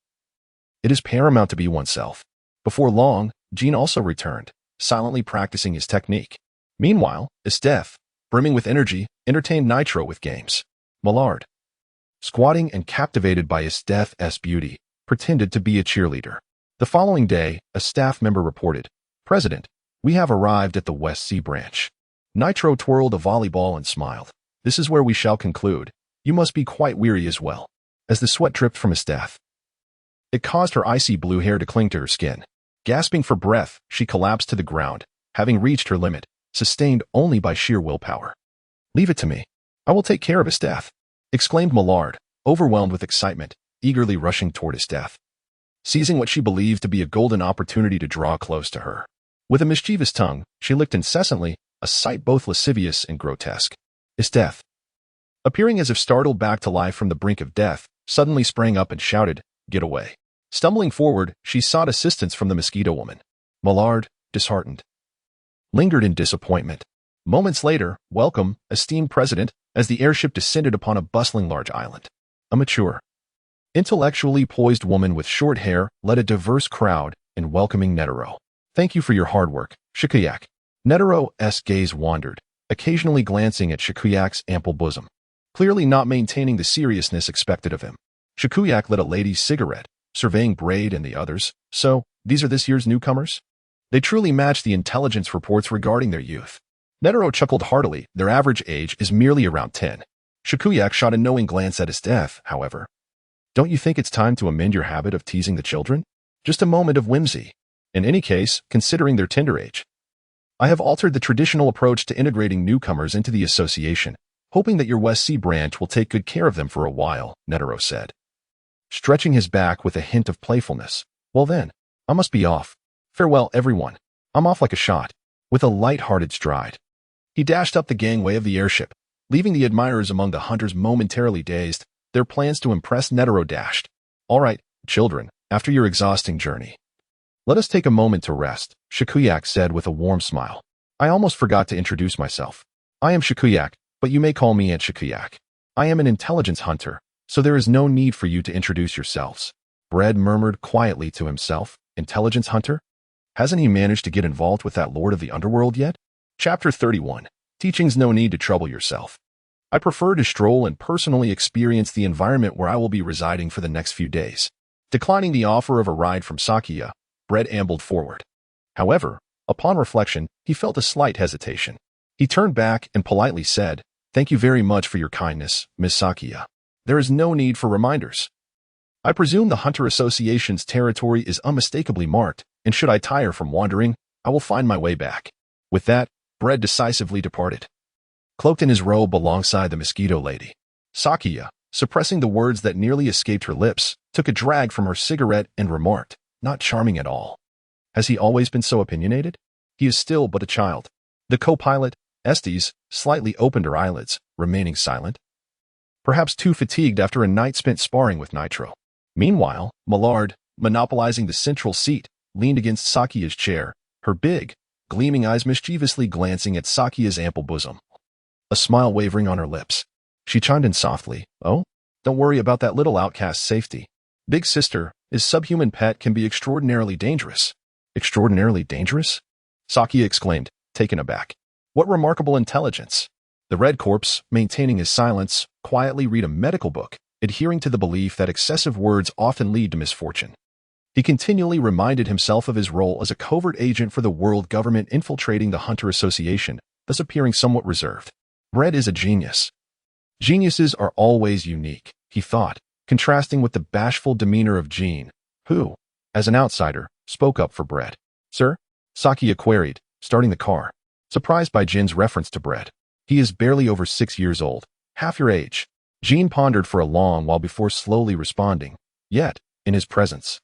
It is paramount to be oneself." Before long, Jean also returned, silently practicing his technique. Meanwhile, Esteth, brimming with energy, entertained Nitro with games. Millard, squatting and captivated by Esteth's beauty, pretended to be a cheerleader. The following day, a staff member reported, "President, we have arrived at the West Sea Branch." Nitro twirled a volleyball and smiled. "This is where we shall conclude. You must be quite weary as well." As the sweat dripped from Esteth, it caused her icy blue hair to cling to her skin. Gasping for breath, she collapsed to the ground, having reached her limit, sustained only by sheer willpower. "Leave it to me. I will take care of Esteth," exclaimed Millard, overwhelmed with excitement, eagerly rushing toward Esteth, seizing what she believed to be a golden opportunity to draw close to her. With a mischievous tongue, she licked incessantly, a sight both lascivious and grotesque. Esteth, appearing as if startled back to life from the brink of death, suddenly sprang up and shouted, "Get away." Stumbling forward, she sought assistance from the Mosquito Woman. Millard, disheartened, lingered in disappointment. Moments later, welcome, esteemed President, as the airship descended upon a bustling large island. A mature, intellectually poised woman with short hair led a diverse crowd in welcoming Netero. "Thank you for your hard work," Shikuyak. Netero's gaze wandered, occasionally glancing at Shikuyak's ample bosom, clearly not maintaining the seriousness expected of him. Shikuyak lit a lady's cigarette, surveying Braid and the others. So, these are this year's newcomers? They truly match the intelligence reports regarding their youth. Netero chuckled heartily. Their average age is merely around 10. Shikuyak shot a knowing glance at his death, however. Don't you think it's time to amend your habit of teasing the children? Just a moment of whimsy. In any case, considering their tender age. I have altered the traditional approach to integrating newcomers into the association, hoping that your West Sea branch will take good care of them for a while, Netero said, stretching his back with a hint of playfulness. Well then, I must be off. Farewell, everyone. I'm off like a shot. With a light-hearted stride, he dashed up the gangway of the airship, leaving the admirers among the hunters momentarily dazed. Their plans to impress Netero dashed. All right, children, after your exhausting journey, let us take a moment to rest, Shikuyak said with a warm smile. I almost forgot to introduce myself. I am Shikuyak, but you may call me Aunt Shikuyak. I am an intelligence hunter, so there is no need for you to introduce yourselves. Bread murmured quietly to himself. Intelligence hunter? Hasn't he managed to get involved with that lord of the underworld yet? Chapter 31. Teachings. No need to trouble yourself. I prefer to stroll and personally experience the environment where I will be residing for the next few days. Declining the offer of a ride from Sakiya, Bread ambled forward. However, upon reflection, he felt a slight hesitation. He turned back and politely said, Thank you very much for your kindness, Miss Sakiya. There is no need for reminders. I presume the Hunter Association's territory is unmistakably marked, and should I tire from wandering, I will find my way back. With that, Bread decisively departed. Cloaked in his robe alongside the mosquito lady, Sakiya, suppressing the words that nearly escaped her lips, took a drag from her cigarette and remarked, Not charming at all. Has he always been so opinionated? He is still but a child. The co-pilot, Estes, slightly opened her eyelids, remaining silent. Perhaps too fatigued after a night spent sparring with Nitro. Meanwhile, Millard, monopolizing the central seat, leaned against Sakiya's chair, her big, gleaming eyes mischievously glancing at Sakiya's ample bosom. A smile wavering on her lips. She chimed in softly, Oh, don't worry about that little outcast's safety. Big sister, his subhuman pet can be extraordinarily dangerous. Extraordinarily dangerous? Sakiya exclaimed, taken aback. What remarkable intelligence. The Red Corpse, maintaining his silence, quietly read a medical book, adhering to the belief that excessive words often lead to misfortune. He continually reminded himself of his role as a covert agent for the world government infiltrating the Hunter Association, thus appearing somewhat reserved. Bread is a genius. Geniuses are always unique, he thought, contrasting with the bashful demeanor of Jean, who, as an outsider, spoke up for Bread. Sir? Sakiya queried, starting the car, surprised by Jin's reference to Bread. He is barely over 6 years old, half your age. Jean pondered for a long while before slowly responding. Yet, in his presence,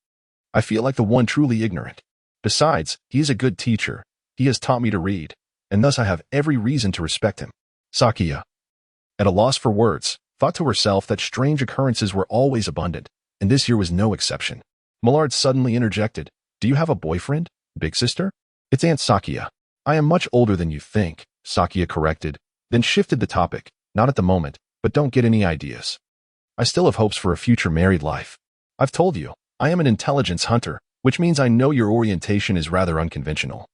I feel like the one truly ignorant. Besides, he is a good teacher. He has taught me to read, and thus I have every reason to respect him. Sakiya, at a loss for words, thought to herself that strange occurrences were always abundant, and this year was no exception. Millard suddenly interjected, Do you have a boyfriend, big sister? It's Aunt Sakiya. I am much older than you think, Sakiya corrected, then shifted the topic. Not at the moment, but don't get any ideas. I still have hopes for a future married life. I've told you, I am an intelligence hunter, which means I know your orientation is rather unconventional.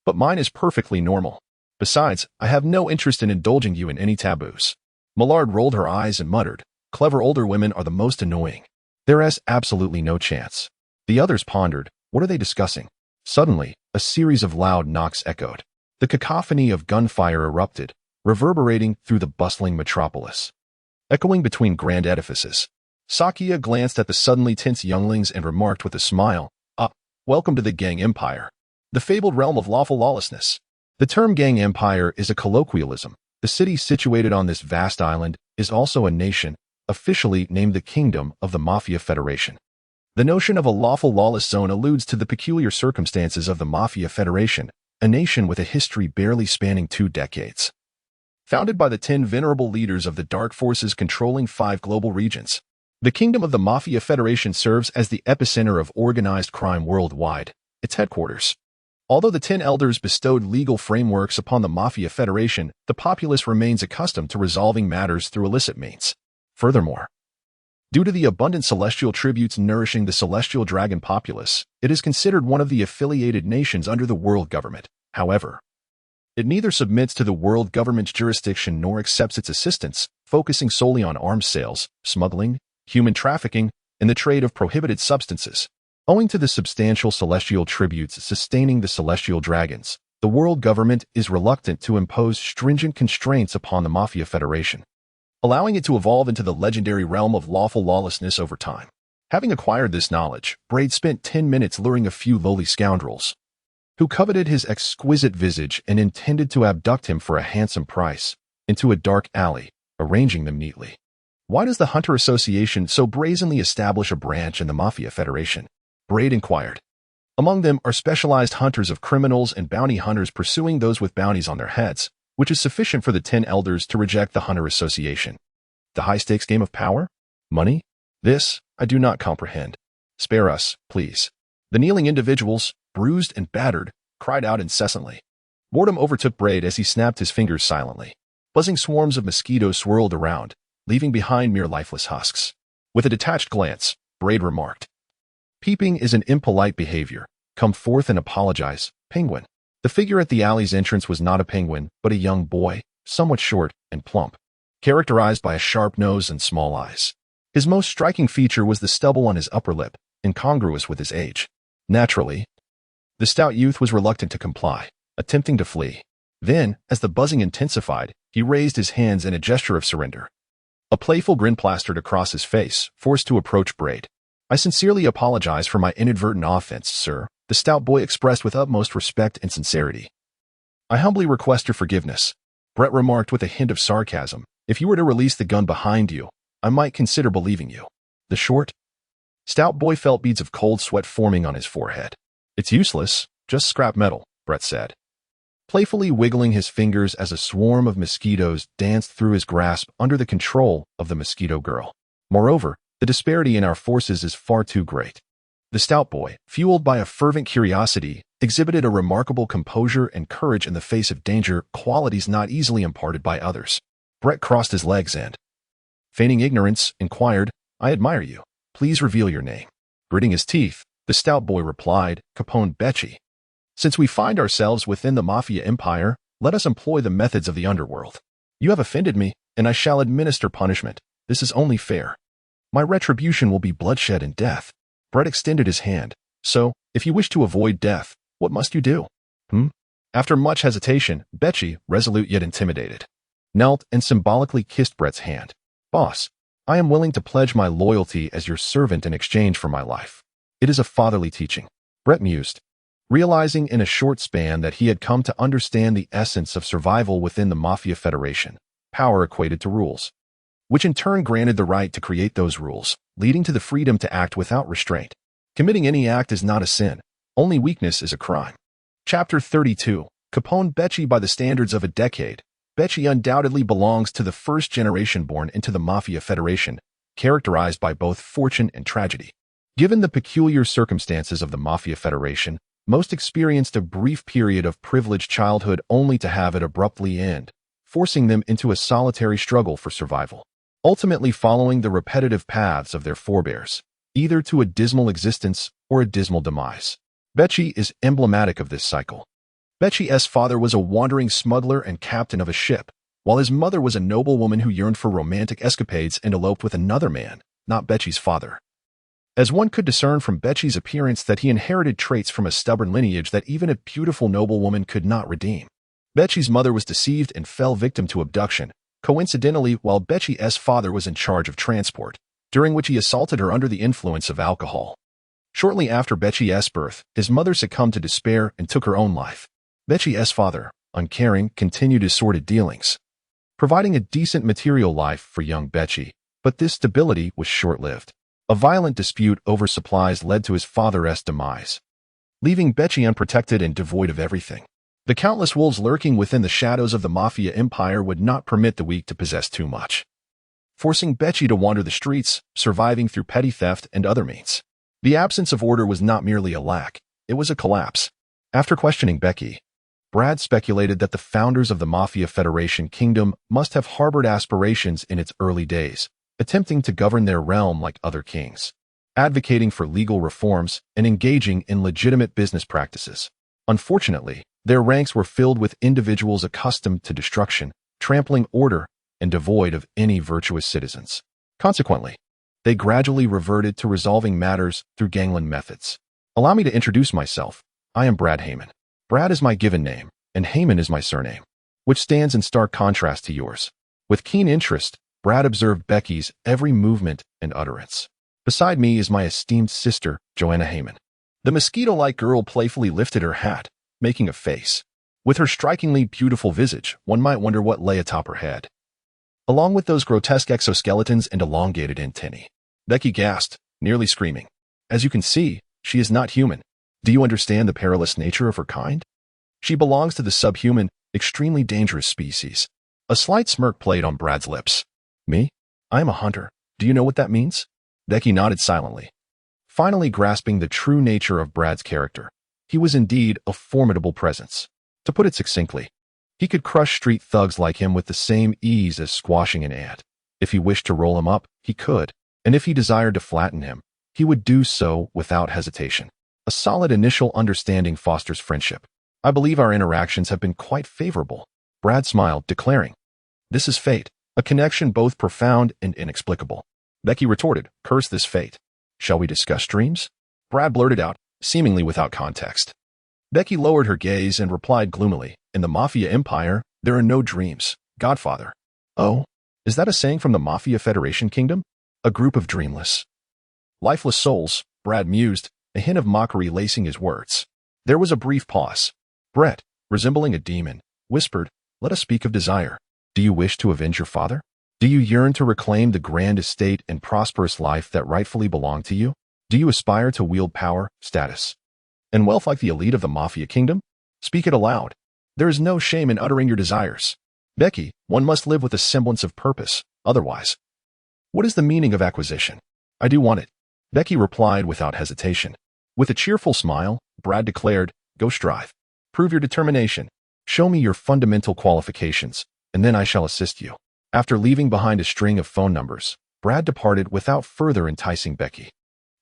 But mine is perfectly normal. Besides, I have no interest in indulging you in any taboos. Millard rolled her eyes and muttered, Clever older women are the most annoying. There is absolutely no chance. The others pondered, what are they discussing? Suddenly, a series of loud knocks echoed. The cacophony of gunfire erupted, reverberating through the bustling metropolis. Echoing between grand edifices. Sakiya glanced at the suddenly tense younglings and remarked with a smile, Welcome to the Gang Empire, the fabled realm of lawful lawlessness. The term Gang Empire is a colloquialism. The city situated on this vast island is also a nation, officially named the Kingdom of the Mafia Federation. The notion of a lawful lawless zone alludes to the peculiar circumstances of the Mafia Federation, a nation with a history barely spanning 2 decades. Founded by the 10 venerable leaders of the dark forces controlling 5 global regions, the Kingdom of the Mafia Federation serves as the epicenter of organized crime worldwide, its headquarters. Although the 10 elders bestowed legal frameworks upon the Mafia Federation, the populace remains accustomed to resolving matters through illicit means. Furthermore, due to the abundant celestial tributes nourishing the celestial dragon populace, it is considered one of the affiliated nations under the world government. However, it neither submits to the world government's jurisdiction nor accepts its assistance, focusing solely on arms sales, smuggling, human trafficking, and the trade of prohibited substances. Owing to the substantial celestial tributes sustaining the celestial dragons, the world government is reluctant to impose stringent constraints upon the Mafia Federation, allowing it to evolve into the legendary realm of lawful lawlessness over time. Having acquired this knowledge, Braid spent 10 minutes luring a few lowly scoundrels who coveted his exquisite visage and intended to abduct him for a handsome price into a dark alley, arranging them neatly. Why does the Hunter Association so brazenly establish a branch in the Mafia Federation? Braid inquired. Among them are specialized hunters of criminals and bounty hunters pursuing those with bounties on their heads, which is sufficient for the 10 elders to reject the Hunter Association. The high-stakes game of power? Money? This, I do not comprehend. Spare us, please. The kneeling individuals, bruised and battered, cried out incessantly. Boredom overtook Braid as he snapped his fingers silently. Buzzing swarms of mosquitoes swirled around, leaving behind mere lifeless husks. With a detached glance, Braid remarked, "Peeping is an impolite behavior. Come forth and apologize, penguin." The figure at the alley's entrance was not a penguin, but a young boy, somewhat short and plump, characterized by a sharp nose and small eyes. His most striking feature was the stubble on his upper lip, incongruous with his age. Naturally, the stout youth was reluctant to comply, attempting to flee. Then, as the buzzing intensified, he raised his hands in a gesture of surrender. A playful grin plastered across his face, forced to approach Braid. "I sincerely apologize for my inadvertent offense, sir," the stout boy expressed with utmost respect and sincerity. "I humbly request your forgiveness," Brett remarked with a hint of sarcasm. "If you were to release the gun behind you, I might consider believing you." The short, stout boy felt beads of cold sweat forming on his forehead. "It's useless, just scrap metal," Brett said, playfully wiggling his fingers as a swarm of mosquitoes danced through his grasp under the control of the mosquito girl. "Moreover, the disparity in our forces is far too great." The stout boy, fueled by a fervent curiosity, exhibited a remarkable composure and courage in the face of danger, qualities not easily imparted by others. Brett crossed his legs and, feigning ignorance, inquired, "I admire you. Please reveal your name." Gritting his teeth, the stout boy replied, "Capone Becci. Since we find ourselves within the Mafia Empire, let us employ the methods of the underworld. You have offended me, and I shall administer punishment. This is only fair. My retribution will be bloodshed and death." Brett extended his hand. "So, if you wish to avoid death, what must you do?" After much hesitation, Becci, resolute yet intimidated, knelt and symbolically kissed Brett's hand. "Boss, I am willing to pledge my loyalty as your servant in exchange for my life. It is a fatherly teaching." Brett mused, realizing in a short span that he had come to understand the essence of survival within the Mafia Federation. Power equated to rules, which in turn granted the right to create those rules, leading to the freedom to act without restraint. Committing any act is not a sin. Only weakness is a crime. Chapter 32. Capone Becci. By the standards of a decade, Becci undoubtedly belongs to the first generation born into the Mafia Federation, characterized by both fortune and tragedy. Given the peculiar circumstances of the Mafia Federation, most experienced a brief period of privileged childhood only to have it abruptly end, forcing them into a solitary struggle for survival, ultimately following the repetitive paths of their forebears, either to a dismal existence or a dismal demise. Becci is emblematic of this cycle. Becci's father was a wandering smuggler and captain of a ship, while his mother was a noblewoman who yearned for romantic escapades and eloped with another man, not Becci's father. As one could discern from Becci's appearance that he inherited traits from a stubborn lineage that even a beautiful noblewoman could not redeem. Becci's mother was deceived and fell victim to abduction, coincidentally while Becci's father was in charge of transport, during which he assaulted her under the influence of alcohol. Shortly after Becci's birth, his mother succumbed to despair and took her own life. Becci's father, uncaring, continued his sordid dealings, providing a decent material life for young Becci, but this stability was short-lived. A violent dispute over supplies led to his father's demise, leaving Becci unprotected and devoid of everything. The countless wolves lurking within the shadows of the Mafia Empire would not permit the weak to possess too much, forcing Becci to wander the streets, surviving through petty theft and other means. The absence of order was not merely a lack, it was a collapse. After questioning Becci, Brad speculated that the founders of the Mafia Federation Kingdom must have harbored aspirations in its early days, attempting to govern their realm like other kings, advocating for legal reforms and engaging in legitimate business practices. Unfortunately, Their ranks were filled with individuals accustomed to destruction, trampling order, and devoid of any virtuous citizens. Consequently, they gradually reverted to resolving matters through gangland methods. Allow me to introduce myself. I am Brad Heyman. Brad is my given name, and Heyman is my surname, which stands in stark contrast to yours. With keen interest, Brad observed Becky's every movement and utterance. Beside me is my esteemed sister, Joanna Heyman. The mosquito-like girl playfully lifted her hat, making a face. With her strikingly beautiful visage, one might wonder what lay atop her head. Along with those grotesque exoskeletons and elongated antennae, Becky gasped, nearly screaming. As you can see, she is not human. Do you understand the perilous nature of her kind? She belongs to the subhuman, extremely dangerous species. A slight smirk played on Brad's lips. Me? I am a hunter. Do you know what that means? Becky nodded silently, finally grasping the true nature of Brad's character. He was indeed a formidable presence. To put it succinctly, he could crush street thugs like him with the same ease as squashing an ant. If he wished to roll him up, he could, and if he desired to flatten him, he would do so without hesitation. A solid initial understanding fosters friendship. I believe our interactions have been quite favorable. Brad smiled, declaring, "This is fate, a connection both profound and inexplicable." Becky retorted, "Curse this fate. Shall we discuss dreams?" Brad blurted out, seemingly without context. Becky lowered her gaze and replied gloomily, "In the Mafia Empire, there are no dreams, Godfather." "Oh, is that a saying from the Mafia Federation Kingdom? A group of dreamless, lifeless souls," Brad mused, a hint of mockery lacing his words. There was a brief pause. Brett, resembling a demon, whispered, "Let us speak of desire. Do you wish to avenge your father? Do you yearn to reclaim the grand estate and prosperous life that rightfully belong to you? Do you aspire to wield power, status, and wealth like the elite of the Mafia Kingdom? Speak it aloud. There is no shame in uttering your desires. Becky, one must live with a semblance of purpose, otherwise. What is the meaning of acquisition?" "I do want it," Becky replied without hesitation. With a cheerful smile, Brad declared, "Go strive. Prove your determination. Show me your fundamental qualifications, and then I shall assist you." After leaving behind a string of phone numbers, Brad departed without further enticing Becky.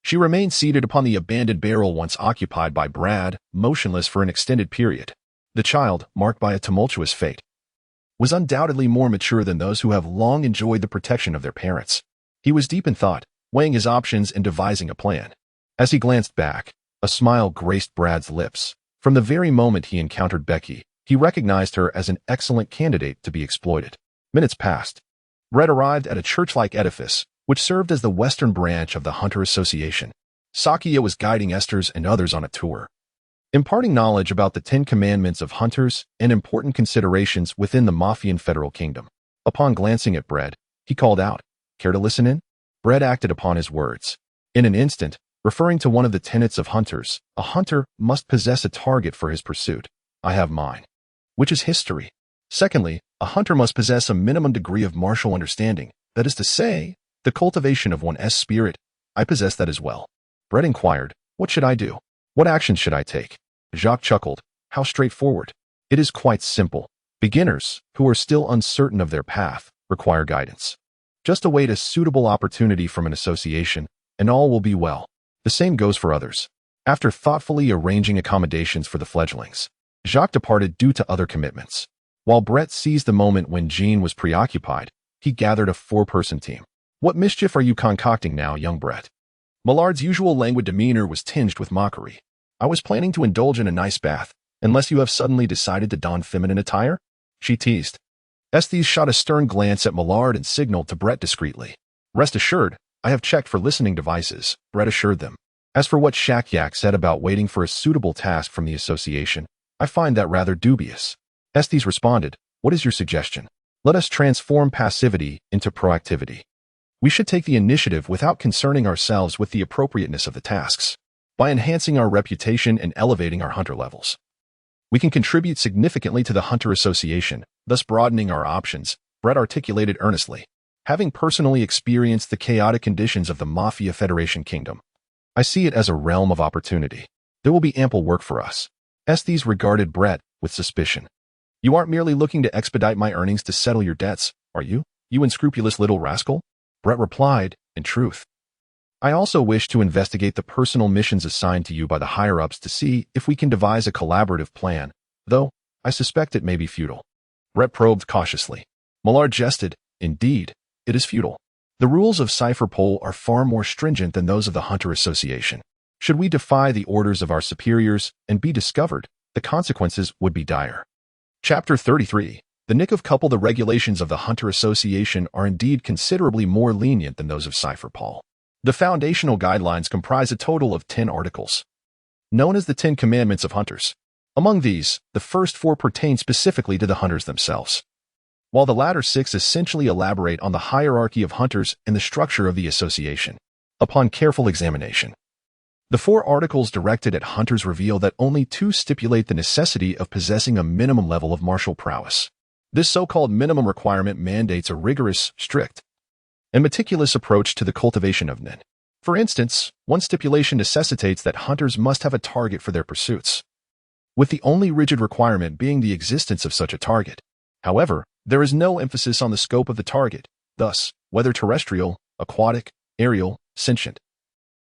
She remained seated upon the abandoned barrel once occupied by Brad, motionless for an extended period. The child, marked by a tumultuous fate, was undoubtedly more mature than those who have long enjoyed the protection of their parents. He was deep in thought, weighing his options and devising a plan. As he glanced back, a smile graced Brad's lips. From the very moment he encountered Becky, he recognized her as an excellent candidate to be exploited. Minutes passed. Brad arrived at a church-like edifice, which served as the western branch of the Hunter Association. Sakia was guiding Esther's and others on a tour, imparting knowledge about the 10 Commandments of hunters and important considerations within the Mafian Federal Kingdom. Upon glancing at Brad, he called out, "Care to listen in?" Brad acted upon his words. In an instant, referring to one of the tenets of hunters, a hunter must possess a target for his pursuit. "I have mine," which is history. Secondly, a hunter must possess a minimum degree of martial understanding, that is to say, the cultivation of one's spirit. "I possess that as well." Brett inquired, "What should I do? What actions should I take?" Jacques chuckled, "How straightforward. It is quite simple. Beginners, who are still uncertain of their path, require guidance. Just await a suitable opportunity from an association, and all will be well. The same goes for others." After thoughtfully arranging accommodations for the fledglings, Jacques departed due to other commitments. While Brett seized the moment when Jean was preoccupied, he gathered a 4-person team. "What mischief are you concocting now, young Brett?" Millard's usual languid demeanor was tinged with mockery. "I was planning to indulge in a nice bath, unless you have suddenly decided to don feminine attire," she teased. Estes shot a stern glance at Millard and signaled to Brett discreetly. "Rest assured, I have checked for listening devices," Brett assured them. "As for what Shakyak said about waiting for a suitable task from the association, I find that rather dubious." Estes responded, "What is your suggestion? Let us transform passivity into proactivity. We should take the initiative without concerning ourselves with the appropriateness of the tasks. By enhancing our reputation and elevating our hunter levels, we can contribute significantly to the Hunter Association, thus broadening our options," Brett articulated earnestly. "Having personally experienced the chaotic conditions of the Mafia Federation Kingdom, I see it as a realm of opportunity. There will be ample work for us." Estes regarded Brett with suspicion. "You aren't merely looking to expedite my earnings to settle your debts, are you, you unscrupulous little rascal?" Brett replied, "In truth, I also wish to investigate the personal missions assigned to you by the higher-ups to see if we can devise a collaborative plan though I suspect it may be futile. Brett probed cautiously. Millard jested. Indeed, it is futile. The rules of Cipher Pol are far more stringent than those of the Hunter Association. Should we defy the orders of our superiors and be discovered, the consequences would be dire. Chapter 33. The Nick of Couple. The regulations of the Hunter Association are indeed considerably more lenient than those of Cipher Pol. The foundational guidelines comprise a total of 10 articles, known as the 10 Commandments of Hunters. Among these, the first 4 pertain specifically to the hunters themselves, while the latter 6 essentially elaborate on the hierarchy of hunters and the structure of the association. Upon careful examination, the 4 articles directed at hunters reveal that only 2 stipulate the necessity of possessing a minimum level of martial prowess. This so-called minimum requirement mandates a rigorous, strict, and meticulous approach to the cultivation of nin. For instance, one stipulation necessitates that hunters must have a target for their pursuits, with the only rigid requirement being the existence of such a target. However, there is no emphasis on the scope of the target, thus, whether terrestrial, aquatic, aerial, sentient,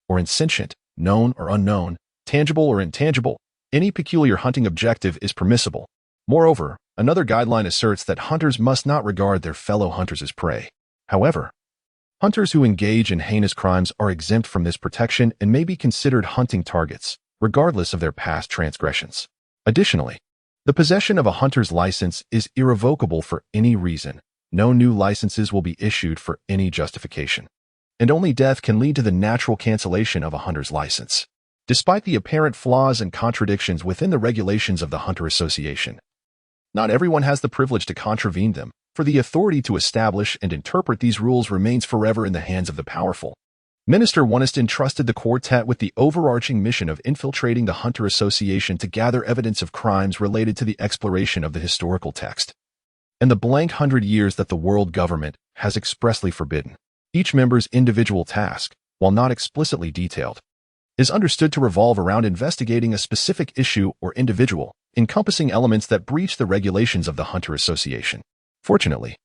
or insentient, known or unknown, tangible or intangible, any peculiar hunting objective is permissible. Moreover, another guideline asserts that hunters must not regard their fellow hunters as prey. However, hunters who engage in heinous crimes are exempt from this protection and may be considered hunting targets, regardless of their past transgressions. Additionally, the possession of a hunter's license is irrevocable for any reason. No new licenses will be issued for any justification, and only death can lead to the natural cancellation of a hunter's license. Despite the apparent flaws and contradictions within the regulations of the Hunter Association, not everyone has the privilege to contravene them, for the authority to establish and interpret these rules remains forever in the hands of the powerful. Minister Wano entrusted the quartet with the overarching mission of infiltrating the Hunter Association to gather evidence of crimes related to the exploration of the historical text, and the blank 100 years that the world government has expressly forbidden. Each member's individual task, while not explicitly detailed, is understood to revolve around investigating a specific issue or individual, encompassing elements that breach the regulations of the Hunter Association. Fortunately,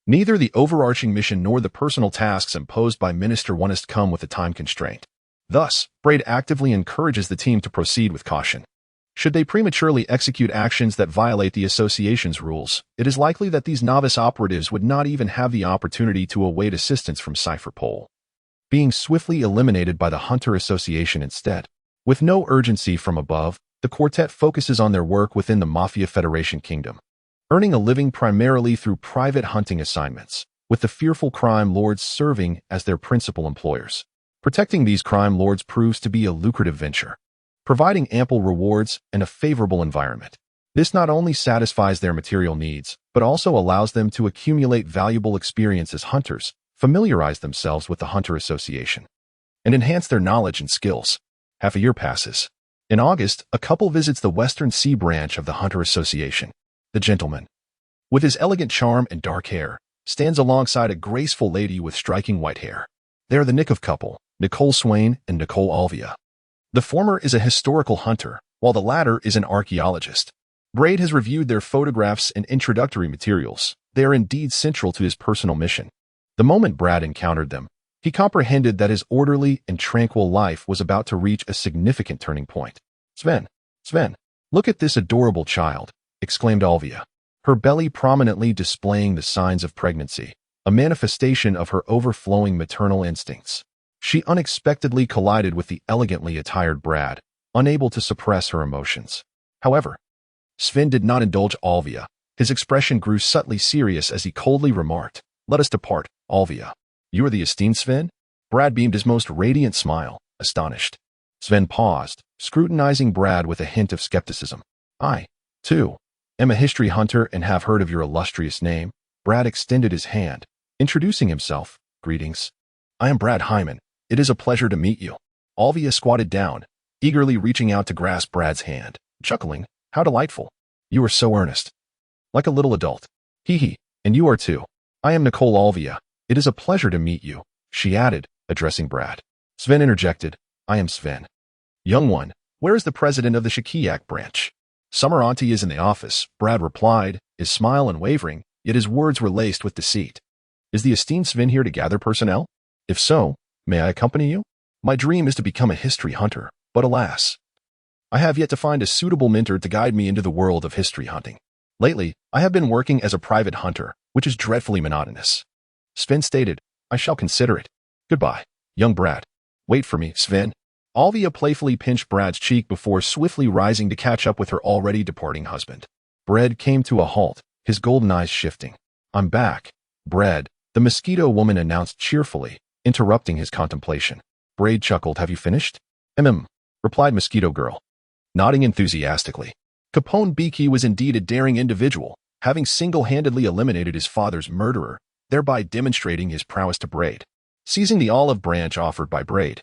neither the overarching mission nor the personal tasks imposed by Minister Wano come with a time constraint. Thus, Braid actively encourages the team to proceed with caution. Should they prematurely execute actions that violate the association's rules, it is likely that these novice operatives would not even have the opportunity to await assistance from Cipher Pol, being swiftly eliminated by the Hunter Association instead. With no urgency from above, the quartet focuses on their work within the Mafia Federation Kingdom, earning a living primarily through private hunting assignments, with the fearful crime lords serving as their principal employers. Protecting these crime lords proves to be a lucrative venture, providing ample rewards and a favorable environment. This not only satisfies their material needs, but also allows them to accumulate valuable experience as hunters, familiarize themselves with the Hunter Association, and enhance their knowledge and skills. Half a year passes. In August, a couple visits the Western Sea branch of the Hunter Association. The gentleman, with his elegant charm and dark hair, stands alongside a graceful lady with striking white hair. They are the Nick of Couple, Nicole Swain and Nicole Alvia. The former is a historical hunter, while the latter is an archaeologist. Braid has reviewed their photographs and introductory materials. They are indeed central to his personal mission. The moment Brad encountered them, he comprehended that his orderly and tranquil life was about to reach a significant turning point. Sven, look at this adorable child, exclaimed Alvia, her belly prominently displaying the signs of pregnancy, a manifestation of her overflowing maternal instincts. She unexpectedly collided with the elegantly attired Brad, unable to suppress her emotions. However, Sven did not indulge Alvia. His expression grew subtly serious as he coldly remarked, "Let us depart, Alvia. You are the esteemed Sven?" Brad beamed his most radiant smile, astonished. Sven paused, scrutinizing Brad with a hint of skepticism. "I, too, am a history hunter and have heard of your illustrious name." Brad extended his hand, introducing himself. "Greetings. I am Brad Hyman. It is a pleasure to meet you." Alvia squatted down, eagerly reaching out to grasp Brad's hand, chuckling, "How delightful. You are so earnest. Like a little adult. Hee, and you are too. I am Nicole Alvia. It is a pleasure to meet you," she added, addressing Brad. Sven interjected, "I am Sven. Young one, where is the president of the Shakiak branch?" "Summer Auntie is in the office," Brad replied, his smile unwavering, yet his words were laced with deceit. "Is the esteemed Sven here to gather personnel? If so, may I accompany you? My dream is to become a history hunter, but alas, I have yet to find a suitable mentor to guide me into the world of history hunting. Lately, I have been working as a private hunter, which is dreadfully monotonous. Sven stated, I shall consider it. Goodbye, young Brad. Wait for me, Sven. Alvia playfully pinched Brad's cheek before swiftly rising to catch up with her already departing husband. Brad came to a halt, his golden eyes shifting. I'm back, Brad, the mosquito woman announced cheerfully, interrupting his contemplation. Brad chuckled, have you finished? Replied Mosquito Girl, nodding enthusiastically. Capone Beaky was indeed a daring individual, having single-handedly eliminated his father's murderer, thereby demonstrating his prowess to Braid. Seizing the olive branch offered by Braid,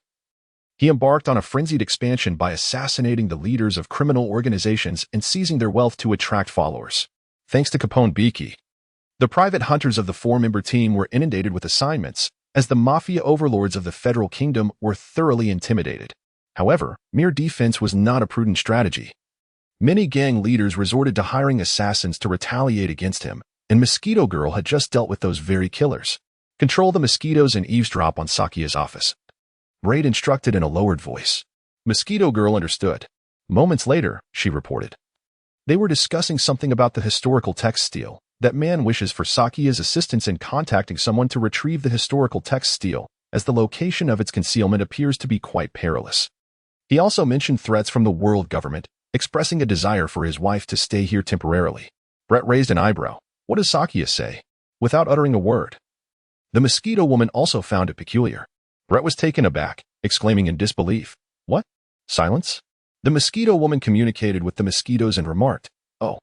he embarked on a frenzied expansion by assassinating the leaders of criminal organizations and seizing their wealth to attract followers. Thanks to Capone Beaky, the private hunters of the four-member team were inundated with assignments, as the mafia overlords of the federal kingdom were thoroughly intimidated. However, mere defense was not a prudent strategy. Many gang leaders resorted to hiring assassins to retaliate against him, and Mosquito Girl had just dealt with those very killers. Control the mosquitoes and eavesdrop on Sakia's office. Braid instructed in a lowered voice. Mosquito Girl understood. Moments later, she reported. They were discussing something about the historical text steal. That man wishes for Sakia's assistance in contacting someone to retrieve the historical text steal, as the location of its concealment appears to be quite perilous. He also mentioned threats from the world government, expressing a desire for his wife to stay here temporarily. Brett raised an eyebrow. What does Sakia say? Without uttering a word. The mosquito woman also found it peculiar. Brett was taken aback, exclaiming in disbelief. What? Silence? The mosquito woman communicated with the mosquitoes and remarked, oh.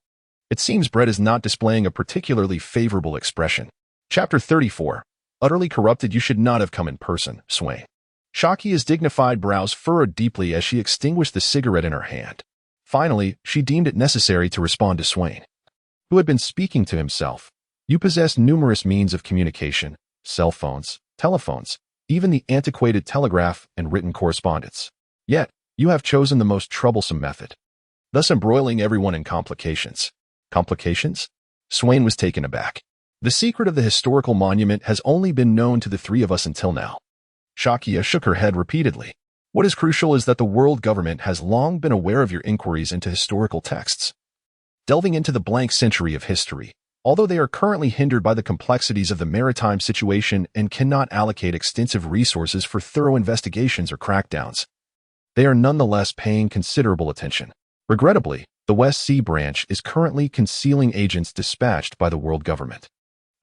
It seems Brett is not displaying a particularly favorable expression. Chapter 34. Utterly corrupted. You should not have come in person, Swain. Shakia's dignified brows furrowed deeply as she extinguished the cigarette in her hand. Finally, she deemed it necessary to respond to Swain, who had been speaking to himself. You possess numerous means of communication, cell phones, telephones, even the antiquated telegraph and written correspondence. Yet, you have chosen the most troublesome method, thus embroiling everyone in complications. Complications? Swain was taken aback. The secret of the historical monument has only been known to the three of us until now. Shakia shook her head repeatedly. What is crucial is that the world government has long been aware of your inquiries into historical texts. Delving into the blank century of history, although they are currently hindered by the complexities of the maritime situation and cannot allocate extensive resources for thorough investigations or crackdowns, they are nonetheless paying considerable attention. Regrettably, the West Sea branch is currently concealing agents dispatched by the world government,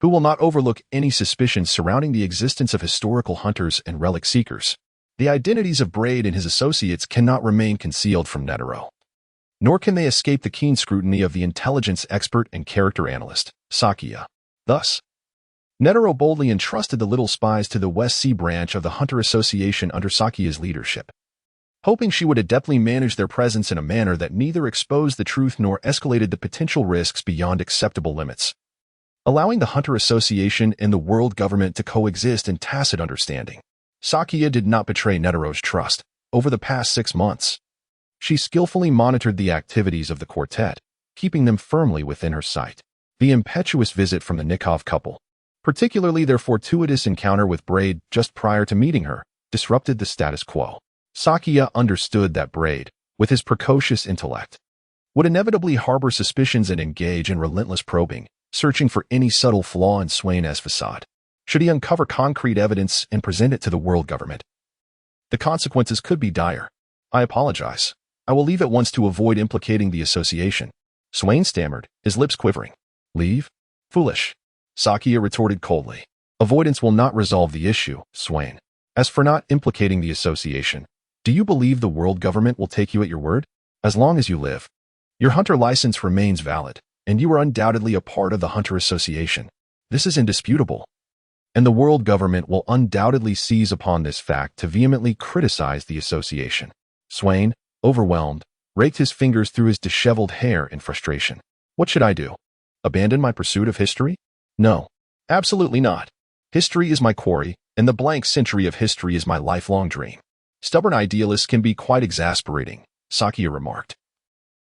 who will not overlook any suspicions surrounding the existence of historical hunters and relic seekers. The identities of Braid and his associates cannot remain concealed from Netero, nor can they escape the keen scrutiny of the intelligence expert and character analyst, Sakia. Thus, Netero boldly entrusted the little spies to the West Sea branch of the Hunter Association under Sakia's leadership, hoping she would adeptly manage their presence in a manner that neither exposed the truth nor escalated the potential risks beyond acceptable limits, allowing the Hunter Association and the world government to coexist in tacit understanding. Sakia did not betray Netero's trust. Over the past 6 months, she skillfully monitored the activities of the quartet, keeping them firmly within her sight. The impetuous visit from the Nikov couple, particularly their fortuitous encounter with Braid just prior to meeting her, disrupted the status quo. Sakia understood that Braid, with his precocious intellect, would inevitably harbor suspicions and engage in relentless probing, searching for any subtle flaw in Swain's facade. Should he uncover concrete evidence and present it to the world government, the consequences could be dire. I apologize. I will leave at once to avoid implicating the association. Swain stammered, his lips quivering. Leave? Foolish. Sakia retorted coldly. Avoidance will not resolve the issue, Swain. As for not implicating the association, do you believe the world government will take you at your word? As long as you live, your hunter license remains valid, and you are undoubtedly a part of the Hunter Association. This is indisputable. And the world government will undoubtedly seize upon this fact to vehemently criticize the association. Swain, overwhelmed, raked his fingers through his disheveled hair in frustration. What should I do? Abandon my pursuit of history? No, absolutely not. History is my quarry, and the blank century of history is my lifelong dream. Stubborn idealists can be quite exasperating, Sakia remarked,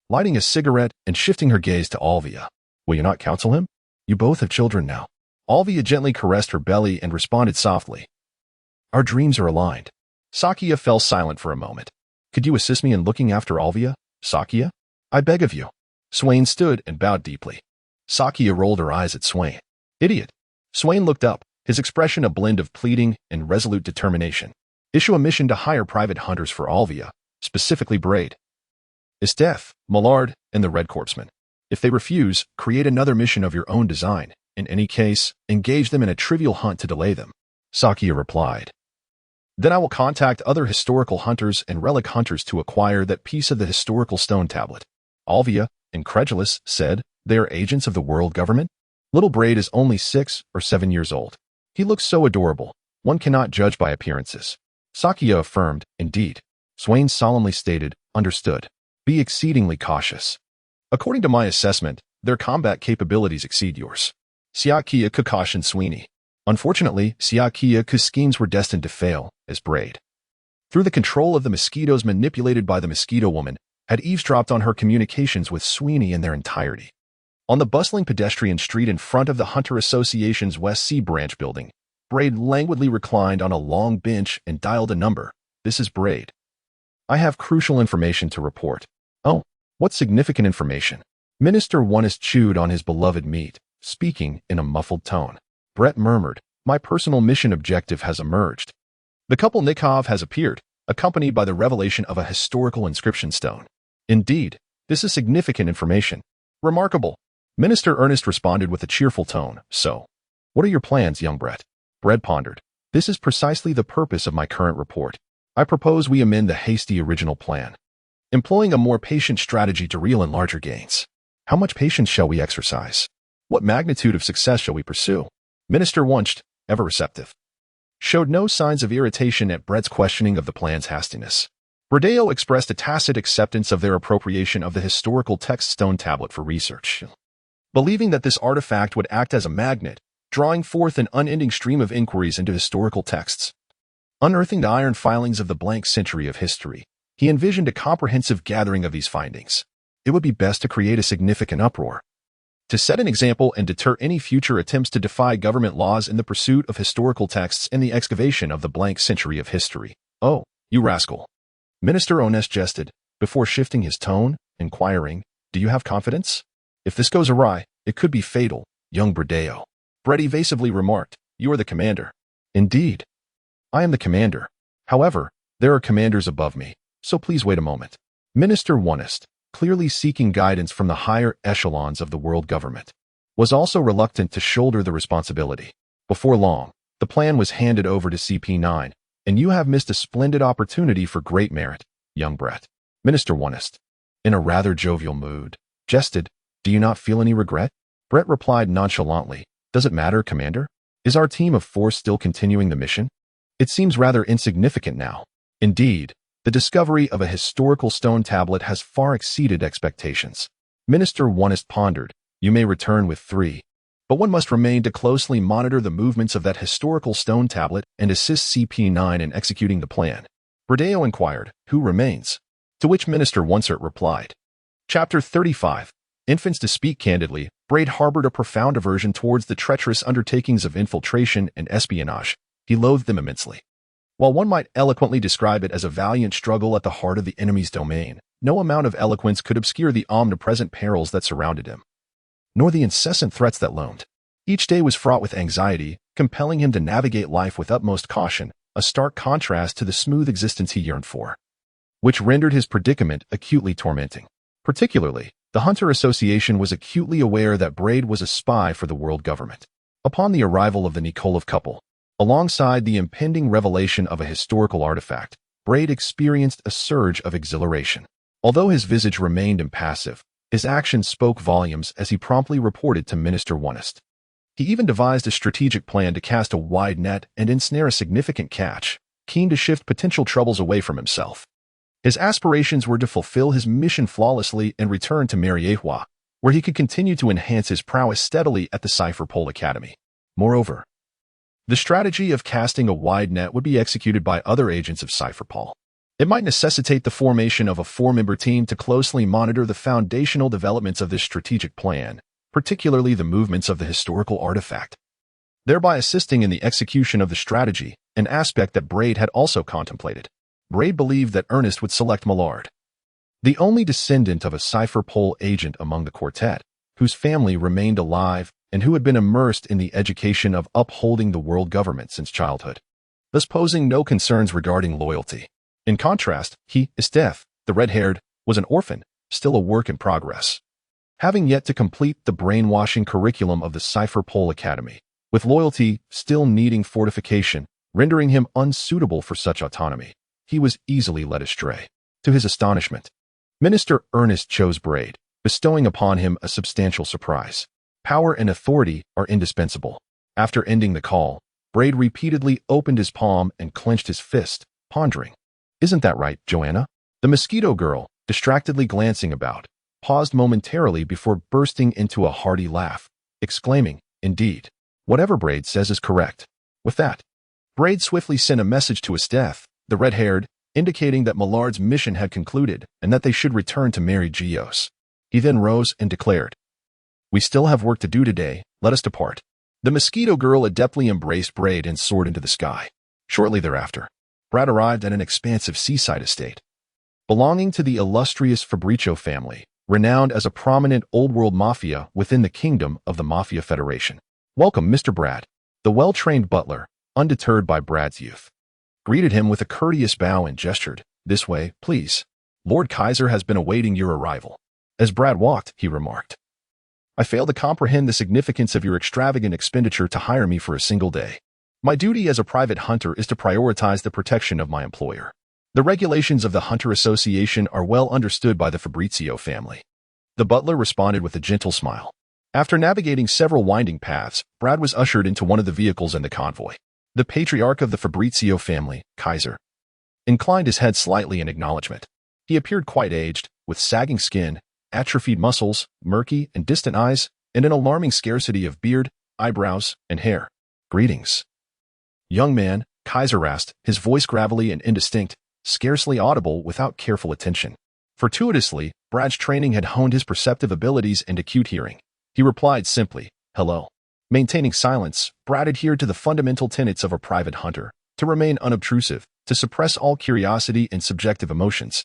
lighting a cigarette and shifting her gaze to Alvia. Will you not counsel him? You both have children now. Alvia gently caressed her belly and responded softly. Our dreams are aligned. Sakia fell silent for a moment. Could you assist me in looking after Alvia? Sakia? I beg of you. Swain stood and bowed deeply. Sakia rolled her eyes at Swain. Idiot. Swain looked up, his expression a blend of pleading and resolute determination. Issue a mission to hire private hunters for Alvia, specifically Braid, Isteth, Millard, and the Red Corpsman. If they refuse, create another mission of your own design. In any case, engage them in a trivial hunt to delay them. Sakia replied. Then I will contact other historical hunters and relic hunters to acquire that piece of the historical stone tablet. Alvia, incredulous, said, they are agents of the world government? Little Braid is only 6 or 7 years old. He looks so adorable, one cannot judge by appearances. Sakia affirmed, indeed. Swain solemnly stated, understood. Be exceedingly cautious. According to my assessment, their combat capabilities exceed yours. Sakia cautioned Sweeney. Unfortunately, Sakia's schemes were destined to fail, as Braid, through the control of the mosquitoes manipulated by the Mosquito Woman, had eavesdropped on her communications with Sweeney in their entirety. On the bustling pedestrian street in front of the Hunter Association's West Sea Branch building, Braid languidly reclined on a long bench and dialed a number. This is Braid. I have crucial information to report. Oh, what significant information? Minister Onest chewed on his beloved meat, speaking in a muffled tone. Brett murmured, my personal mission objective has emerged. The couple Nikov has appeared, accompanied by the revelation of a historical inscription stone. Indeed, this is significant information. Remarkable. Minister Ernest responded with a cheerful tone. So, what are your plans, young Brett? Brett pondered. This is precisely the purpose of my current report. I propose we amend the hasty original plan, employing a more patient strategy to reel in larger gains. How much patience shall we exercise? What magnitude of success shall we pursue? Minister Wunsch, ever receptive, showed no signs of irritation at Brett's questioning of the plan's hastiness. Bradeo expressed a tacit acceptance of their appropriation of the historical text stone tablet for research, believing that this artifact would act as a magnet, drawing forth an unending stream of inquiries into historical texts. Unearthing the iron filings of the blank century of history, he envisioned a comprehensive gathering of these findings. It would be best to create a significant uproar, to set an example and deter any future attempts to defy government laws in the pursuit of historical texts and the excavation of the blank century of history. Oh, you rascal. Minister Onest jested, before shifting his tone, inquiring, do you have confidence? If this goes awry, it could be fatal, young Bradeo. Brett evasively remarked, you are the commander. Indeed. I am the commander. However, there are commanders above me, so please wait a moment. Minister Onest, clearly seeking guidance from the higher echelons of the world government, was also reluctant to shoulder the responsibility. Before long, the plan was handed over to CP9, and you have missed a splendid opportunity for great merit, young Brett. Minister Onest, in a rather jovial mood, jested, do you not feel any regret? Brett replied nonchalantly, does it matter, Commander? Is our team of 4 still continuing the mission? It seems rather insignificant now. Indeed, the discovery of a historical stone tablet has far exceeded expectations. Minister Onest pondered, you may return with 3, but one must remain to closely monitor the movements of that historical stone tablet and assist CP9 in executing the plan. Bradeo inquired, who remains? To which Minister Wunschert replied. Chapter 35. Infants. To speak candidly, Braid harbored a profound aversion towards the treacherous undertakings of infiltration and espionage. He loathed them immensely. While one might eloquently describe it as a valiant struggle at the heart of the enemy's domain, no amount of eloquence could obscure the omnipresent perils that surrounded him, nor the incessant threats that loomed. Each day was fraught with anxiety, compelling him to navigate life with utmost caution, a stark contrast to the smooth existence he yearned for, which rendered his predicament acutely tormenting. Particularly, the Hunter Association was acutely aware that Braid was a spy for the world government. Upon the arrival of the Nikolov couple, alongside the impending revelation of a historical artifact, Braid experienced a surge of exhilaration. Although his visage remained impassive, his actions spoke volumes as he promptly reported to Minister Onest. He even devised a strategic plan to cast a wide net and ensnare a significant catch, keen to shift potential troubles away from himself. His aspirations were to fulfill his mission flawlessly and return to Mariehua, where he could continue to enhance his prowess steadily at the Cypherpole Academy. Moreover, the strategy of casting a wide net would be executed by other agents of Cypherpole. It might necessitate the formation of a 4-member team to closely monitor the foundational developments of this strategic plan, particularly the movements of the historical artifact, thereby assisting in the execution of the strategy, an aspect that Braid had also contemplated. Braid believed that Ernest would select Millard, the only descendant of a cipher pole agent among the quartet, whose family remained alive and who had been immersed in the education of upholding the world government since childhood, thus posing no concerns regarding loyalty. In contrast, his death, the red-haired, was an orphan, still a work in progress, having yet to complete the brainwashing curriculum of the Cipher Pole Academy, with loyalty still needing fortification, rendering him unsuitable for such autonomy. He was easily led astray. To his astonishment, Minister Ernest chose Braid, bestowing upon him a substantial surprise. Power and authority are indispensable. After ending the call, Braid repeatedly opened his palm and clenched his fist, pondering. "Isn't that right, Joanna?" The mosquito girl, distractedly glancing about, paused momentarily before bursting into a hearty laugh, exclaiming, "Indeed. Whatever Braid says is correct." With that, Braid swiftly sent a message to Esteth, the red-haired, indicating that Millard's mission had concluded and that they should return to Mary Geos. He then rose and declared, "We still have work to do today, let us depart." The mosquito girl adeptly embraced Braid and soared into the sky. Shortly thereafter, Brad arrived at an expansive seaside estate, belonging to the illustrious Fabricio family, renowned as a prominent old-world mafia within the kingdom of the Mafia Federation. "Welcome, Mr. Brad." The well-trained butler, undeterred by Brad's youth, greeted him with a courteous bow and gestured, "This way, please. Lord Kaiser has been awaiting your arrival." As Brad walked, he remarked, "I fail to comprehend the significance of your extravagant expenditure to hire me for a single day. My duty as a private hunter is to prioritize the protection of my employer. The regulations of the Hunter Association are well understood by the Fabricio family." The butler responded with a gentle smile. After navigating several winding paths, Brad was ushered into one of the vehicles in the convoy. The patriarch of the Fabricio family, Kaiser, inclined his head slightly in acknowledgement. He appeared quite aged, with sagging skin, atrophied muscles, murky and distant eyes, and an alarming scarcity of beard, eyebrows, and hair. "Greetings, young man," Kaiser asked, his voice gravelly and indistinct, scarcely audible without careful attention. Fortuitously, Brad's training had honed his perceptive abilities and acute hearing. He replied simply, "Hello." Maintaining silence, Brad adhered to the fundamental tenets of a private hunter: to remain unobtrusive, to suppress all curiosity and subjective emotions,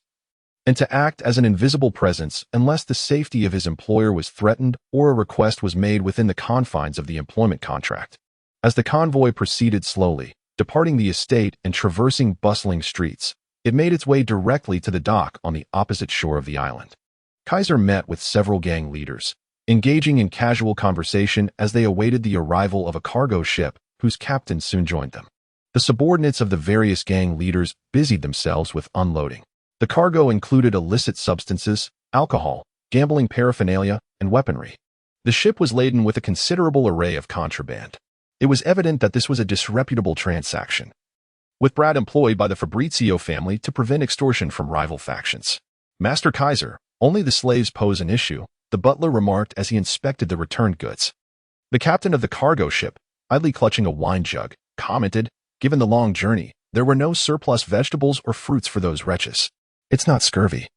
and to act as an invisible presence unless the safety of his employer was threatened or a request was made within the confines of the employment contract. As the convoy proceeded slowly, departing the estate and traversing bustling streets, it made its way directly to the dock on the opposite shore of the island. Kaiser met with several gang leaders, engaging in casual conversation as they awaited the arrival of a cargo ship whose captain soon joined them. The subordinates of the various gang leaders busied themselves with unloading. The cargo included illicit substances, alcohol, gambling paraphernalia, and weaponry. The ship was laden with a considerable array of contraband. It was evident that this was a disreputable transaction, with Brad employed by the Fabricio family to prevent extortion from rival factions. "Master Kaiser, only the slaves pose an issue," the butler remarked as he inspected the returned goods. The captain of the cargo ship, idly clutching a wine jug, commented, "Given the long journey, there were no surplus vegetables or fruits for those wretches." "It's not scurvy.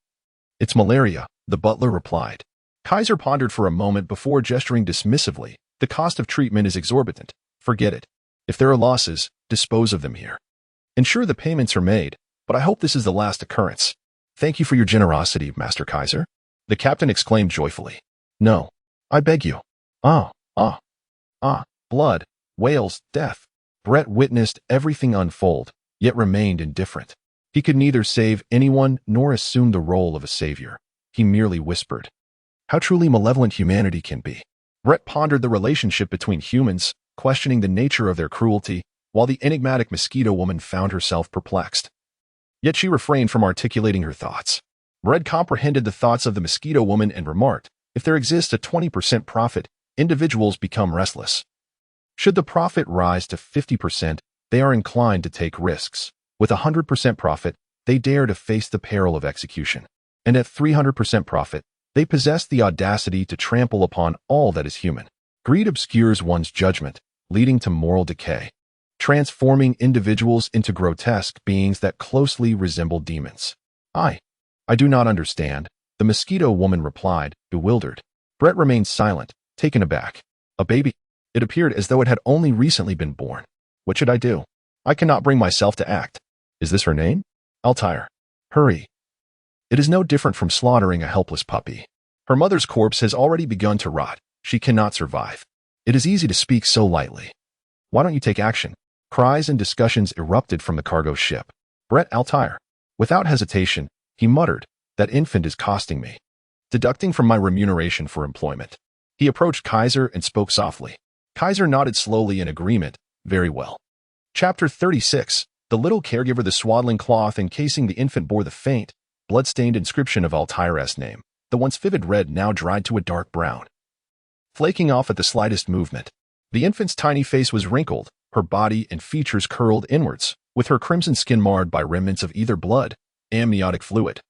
It's malaria," the butler replied. Kaiser pondered for a moment before gesturing dismissively. "The cost of treatment is exorbitant. Forget it. If there are losses, dispose of them here. Ensure the payments are made, but I hope this is the last occurrence." "Thank you for your generosity, Master Kaiser," the captain exclaimed joyfully. "No, I beg you." Blood, wails, death. Brett witnessed everything unfold, yet remained indifferent. He could neither save anyone nor assume the role of a savior. He merely whispered, "How truly malevolent humanity can be." Brett pondered the relationship between humans, questioning the nature of their cruelty, while the enigmatic mosquito woman found herself perplexed. Yet she refrained from articulating her thoughts. Brett comprehended the thoughts of the mosquito woman and remarked, "If there exists a 20% profit, individuals become restless. Should the profit rise to 50%, they are inclined to take risks. With 100% profit, they dare to face the peril of execution. And at 300% profit, they possess the audacity to trample upon all that is human. Greed obscures one's judgment, leading to moral decay, transforming individuals into grotesque beings that closely resemble demons." I do not understand," the mosquito woman replied, bewildered. Brett remained silent, taken aback. "A baby?" It appeared as though it had only recently been born. "What should I do? I cannot bring myself to act." "Is this her name?" "Altair." "Hurry." It is no different from slaughtering a helpless puppy. Her mother's corpse has already begun to rot. She cannot survive. It is easy to speak so lightly. Why don't you take action? Cries and discussions erupted from the cargo ship. Brett Altair. Without hesitation, he muttered, "That infant is costing me. Deducting from my remuneration for employment." He approached Kaiser and spoke softly. Kaiser nodded slowly in agreement. Very well. Chapter 36. The little caregiver. The swaddling cloth encasing the infant bore the faint, blood-stained inscription of Altair's name, the once vivid red now dried to a dark brown, flaking off at the slightest movement. The infant's tiny face was wrinkled, her body and features curled inwards, with her crimson skin marred by remnants of either blood, amniotic fluid,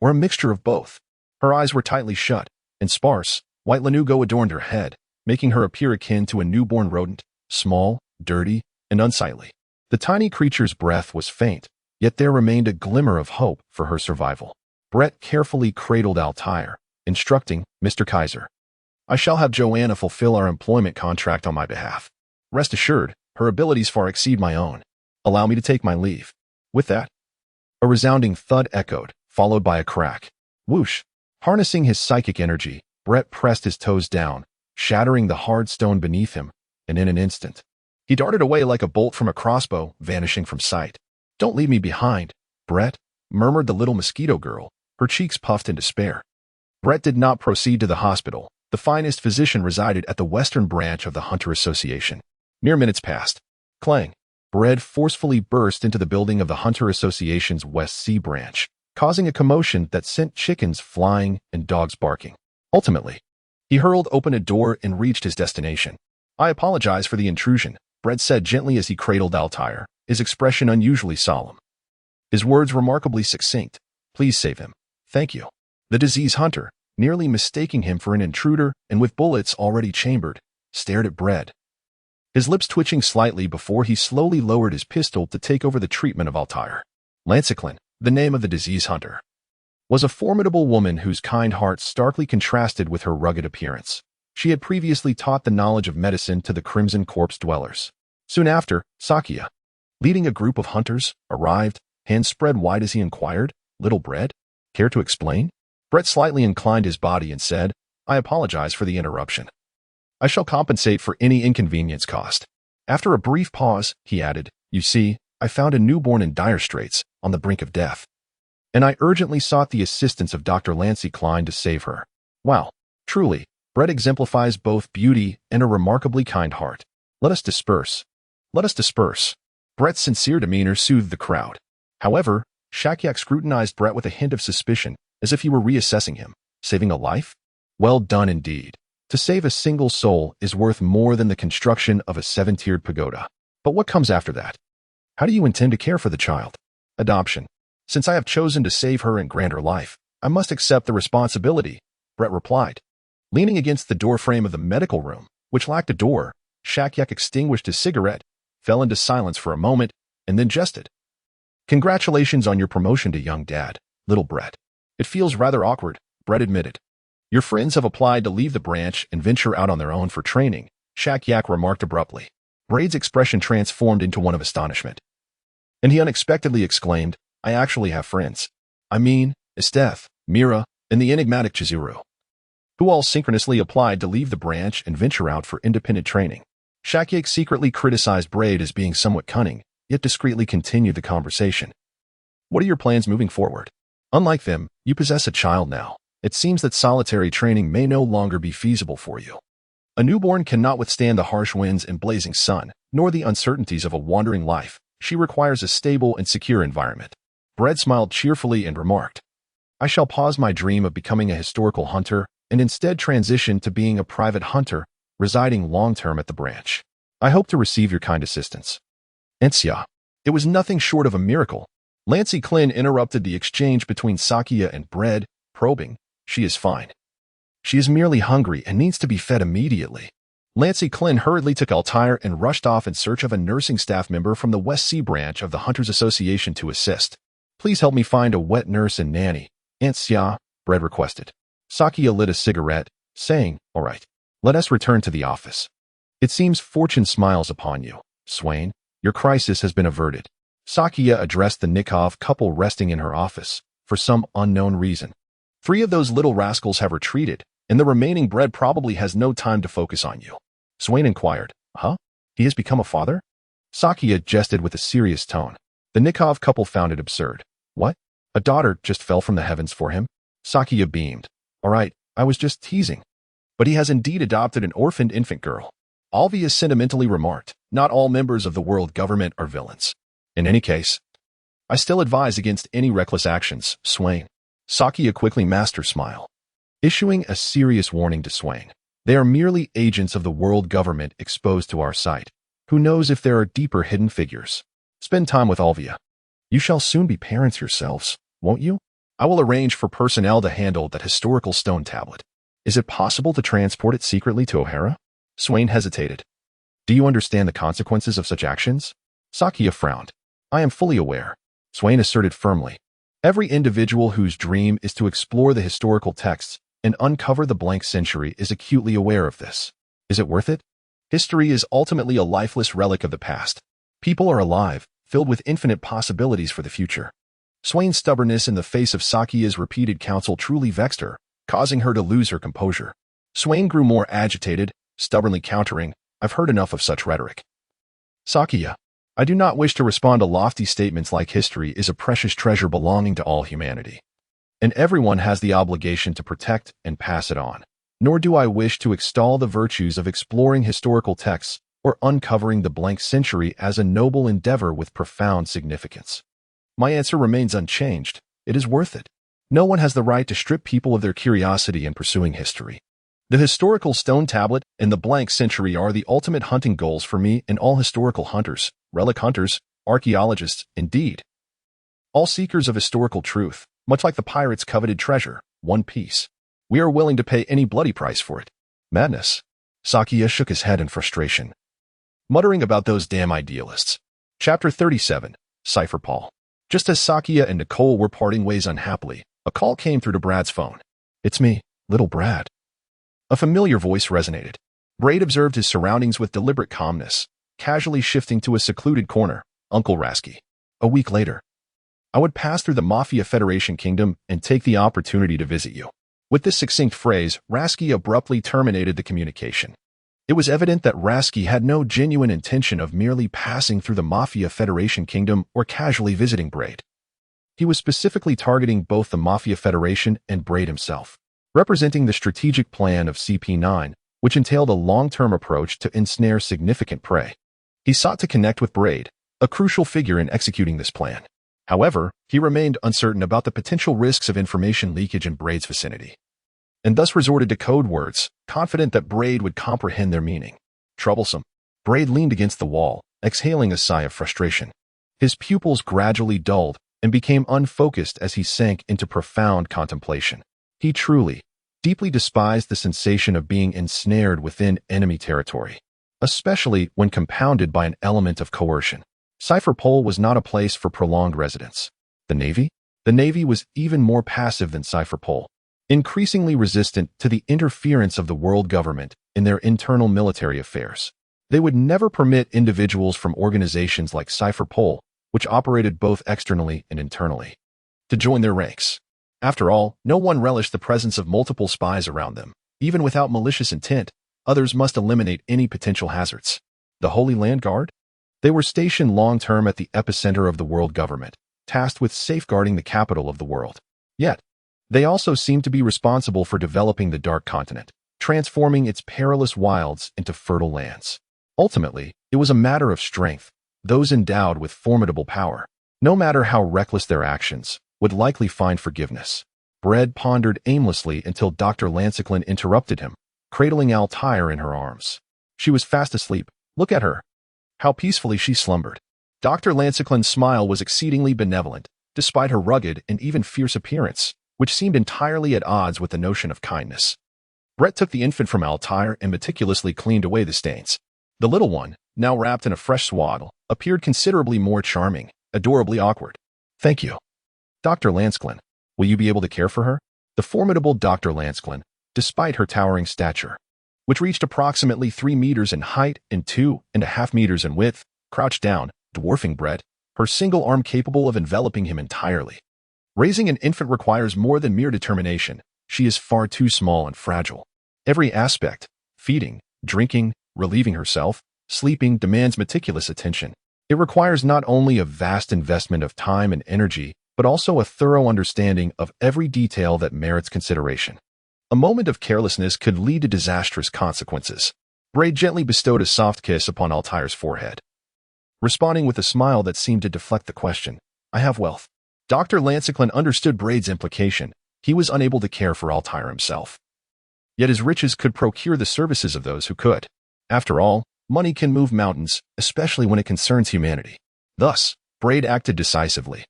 or a mixture of both. Her eyes were tightly shut, and sparse, white lanugo adorned her head, making her appear akin to a newborn rodent, small, dirty, and unsightly. The tiny creature's breath was faint, yet there remained a glimmer of hope for her survival. Brett carefully cradled Altair, instructing, "Mr. Kaiser, I shall have Joanna fulfill our employment contract on my behalf. Rest assured, her abilities far exceed my own. Allow me to take my leave." With that, a resounding thud echoed, followed by a crack. Whoosh! Harnessing his psychic energy, Brett pressed his toes down, shattering the hard stone beneath him, and in an instant, he darted away like a bolt from a crossbow, vanishing from sight. "Don't leave me behind, Brett," murmured the little mosquito girl, her cheeks puffed in despair. Brett did not proceed to the hospital. The finest physician resided at the western branch of the Hunter Association. Mere minutes passed. Clang! Brett forcefully burst into the building of the Hunter Association's West Sea branch, causing a commotion that sent chickens flying and dogs barking. Ultimately, he hurled open a door and reached his destination. "I apologize for the intrusion," Brett said gently as he cradled Altair, his expression unusually solemn. His words remarkably succinct. "Please save him. Thank you." The disease hunter, nearly mistaking him for an intruder and with bullets already chambered, stared at Brett, his lips twitching slightly before he slowly lowered his pistol to take over the treatment of Altair. Lanciclin, the name of the disease hunter, was a formidable woman whose kind heart starkly contrasted with her rugged appearance. She had previously taught the knowledge of medicine to the Crimson Corpse dwellers. Soon after, Sakya, leading a group of hunters, arrived, hands spread wide as he inquired, "Little Brett, care to explain?" Brett slightly inclined his body and said, "I apologize for the interruption. I shall compensate for any inconvenience caused." After a brief pause, he added, "You see, I found a newborn in dire straits, on the brink of death, and I urgently sought the assistance of Dr. Lancey Klein to save her." Wow, truly, Brett exemplifies both beauty and a remarkably kind heart. Let us disperse. Let us disperse." Brett's sincere demeanor soothed the crowd. However, Shakyak scrutinized Brett with a hint of suspicion, as if he were reassessing him. Saving a life? Well done indeed. To save a single soul is worth more than the construction of a 7-tiered pagoda. But what comes after that? How do you intend to care for the child? Adoption. Since I have chosen to save her and grant her life, I must accept the responsibility, Brett replied. Leaning against the doorframe of the medical room, which lacked a door, Shakyak extinguished his cigarette, fell into silence for a moment, and then jested. "Congratulations on your promotion to young dad, little Brett. It feels rather awkward," Brett admitted. "Your friends have applied to leave the branch and venture out on their own for training," Shakyak remarked abruptly. Braid's expression transformed into one of astonishment, and he unexpectedly exclaimed, "I actually have friends. I mean, Esteth, Mira, and the enigmatic Chizuru, who all synchronously applied to leave the branch and venture out for independent training." Shakyak secretly criticized Braid as being somewhat cunning, yet discreetly continued the conversation. "What are your plans moving forward? Unlike them, you possess a child now. It seems that solitary training may no longer be feasible for you. A newborn cannot withstand the harsh winds and blazing sun, nor the uncertainties of a wandering life. She requires a stable and secure environment." Brett smiled cheerfully and remarked, "I shall pause my dream of becoming a historical hunter and instead transition to being a private hunter, residing long-term at the branch. I hope to receive your kind assistance." Ensya. It was nothing short of a miracle. Lancey Klin interrupted the exchange between Sakya and Bread, probing, "She is fine. She is merely hungry and needs to be fed immediately." Lancey Klin hurriedly took Altair and rushed off in search of a nursing staff member from the West Sea branch of the Hunters Association to assist. "Please help me find a wet nurse and nanny," Aunt Xia, Bread requested. Sakya lit a cigarette, saying, "All right, let us return to the office. It seems fortune smiles upon you, Swain. Your crisis has been averted." Sakya addressed the Nikov couple resting in her office, for some unknown reason. 3 of those little rascals have retreated, and the remaining Bread probably has no time to focus on you. Swain inquired. Huh? He has become a father? Sakia jested with a serious tone. The Nikov couple found it absurd. What? A daughter just fell from the heavens for him? Sakia beamed. All right, I was just teasing. But he has indeed adopted an orphaned infant girl. Alvia sentimentally remarked, not all members of the world government are villains. In any case, I still advise against any reckless actions, Swain. Sakia quickly masked her smile, issuing a serious warning to Swain. They are merely agents of the world government exposed to our sight. Who knows if there are deeper hidden figures? Spend time with Alvia. You shall soon be parents yourselves, won't you? I will arrange for personnel to handle that historical stone tablet. Is it possible to transport it secretly to O'Hara? Swain hesitated. Do you understand the consequences of such actions? Sakia frowned. I am fully aware. Swain asserted firmly. Every individual whose dream is to explore the historical texts and uncover the blank century is acutely aware of this. Is it worth it? History is ultimately a lifeless relic of the past. People are alive, filled with infinite possibilities for the future. Swain's stubbornness in the face of Sakia's repeated counsel truly vexed her, causing her to lose her composure. Swain grew more agitated, stubbornly countering, I've heard enough of such rhetoric. Sakia, I do not wish to respond to lofty statements like history is a precious treasure belonging to all humanity, and everyone has the obligation to protect and pass it on. Nor do I wish to extol the virtues of exploring historical texts or uncovering the blank century as a noble endeavor with profound significance. My answer remains unchanged. It is worth it. No one has the right to strip people of their curiosity in pursuing history. The historical stone tablet and the blank century are the ultimate hunting goals for me and all historical hunters, relic hunters, archaeologists, indeed. All seekers of historical truth, much like the pirates' coveted treasure, one piece. We are willing to pay any bloody price for it. Madness. Sakia shook his head in frustration, muttering about those damn idealists. Chapter 37, Cipher Paul. Just as Sakia and Nicole were parting ways unhappily, a call came through to Brad's phone. It's me, little Brad. A familiar voice resonated. Braid observed his surroundings with deliberate calmness, casually shifting to a secluded corner. Uncle Rasky. A week later. I would pass through the Mafia Federation Kingdom and take the opportunity to visit you. With this succinct phrase, Rasky abruptly terminated the communication. It was evident that Rasky had no genuine intention of merely passing through the Mafia Federation Kingdom or casually visiting Braid. He was specifically targeting both the Mafia Federation and Braid himself, representing the strategic plan of CP9, which entailed a long-term approach to ensnare significant prey. He sought to connect with Braid, a crucial figure in executing this plan. However, he remained uncertain about the potential risks of information leakage in Braid's vicinity, and thus resorted to code words, confident that Braid would comprehend their meaning. Troublesome. Braid leaned against the wall, exhaling a sigh of frustration. His pupils gradually dulled and became unfocused as he sank into profound contemplation. He truly, deeply despised the sensation of being ensnared within enemy territory, especially when compounded by an element of coercion. Cipher Pole was not a place for prolonged residence. The Navy? The Navy was even more passive than Cipher Pole, increasingly resistant to the interference of the world government in their internal military affairs. They would never permit individuals from organizations like Cipher Pole, which operated both externally and internally, to join their ranks. After all, no one relished the presence of multiple spies around them. Even without malicious intent, others must eliminate any potential hazards. The Holy Land Guard? They were stationed long-term at the epicenter of the world government, tasked with safeguarding the capital of the world. Yet, they also seemed to be responsible for developing the Dark Continent, transforming its perilous wilds into fertile lands. Ultimately, it was a matter of strength. Those endowed with formidable power, no matter how reckless their actions, would likely find forgiveness. Bread pondered aimlessly until Dr. Lanciclin interrupted him, cradling Altair in her arms. She was fast asleep. Look at her. How peacefully she slumbered. Dr. Lanciclin's smile was exceedingly benevolent, despite her rugged and even fierce appearance, which seemed entirely at odds with the notion of kindness. Brett took the infant from Altair and meticulously cleaned away the stains. The little one, now wrapped in a fresh swaddle, appeared considerably more charming, adorably awkward. Thank you. Dr. Lanciclin, will you be able to care for her? The formidable Dr. Lanciclin, despite her towering stature, which reached approximately 3 meters in height and 2.5 meters in width, crouched down, dwarfing Brett, her single arm capable of enveloping him entirely. Raising an infant requires more than mere determination. She is far too small and fragile. Every aspect, feeding, drinking, relieving herself, sleeping, demands meticulous attention. It requires not only a vast investment of time and energy, but also a thorough understanding of every detail that merits consideration. A moment of carelessness could lead to disastrous consequences. Braid gently bestowed a soft kiss upon Altair's forehead, responding with a smile that seemed to deflect the question. I have wealth. Dr. Lanciclin understood Braid's implication. He was unable to care for Altair himself. Yet his riches could procure the services of those who could. After all, money can move mountains, especially when it concerns humanity. Thus, Braid acted decisively.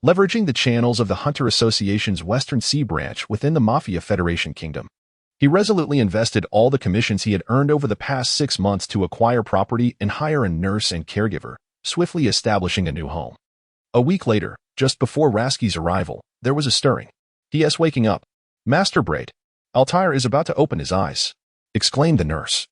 Leveraging the channels of the Hunter Association's Western Sea branch within the Mafia Federation Kingdom, he resolutely invested all the commissions he had earned over the past 6 months to acquire property and hire a nurse and caregiver, swiftly establishing a new home. A week later, just before Rasky's arrival, there was a stirring. He.S. waking up. Master Braid, Altair is about to open his eyes, exclaimed the nurse.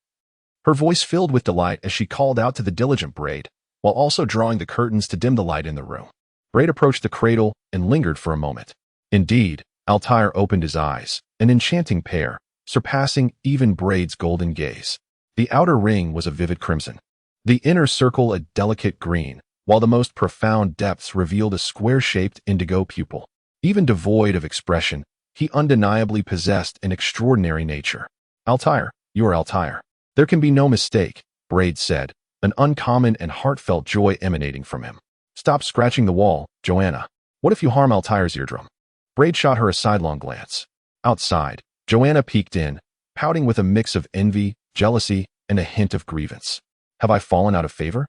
Her voice filled with delight as she called out to the diligent Braid, while also drawing the curtains to dim the light in the room. Braid approached the cradle and lingered for a moment. Indeed, Altair opened his eyes, an enchanting pair, surpassing even Braid's golden gaze. The outer ring was a vivid crimson, the inner circle a delicate green, while the most profound depths revealed a square-shaped indigo pupil. Even devoid of expression, he undeniably possessed an extraordinary nature. Altair, you are Altair. There can be no mistake, Braid said, an uncommon and heartfelt joy emanating from him. Stop scratching the wall, Joanna. What if you harm Altair's eardrum? Braid shot her a sidelong glance. Outside, Joanna peeked in, pouting with a mix of envy, jealousy, and a hint of grievance. Have I fallen out of favor?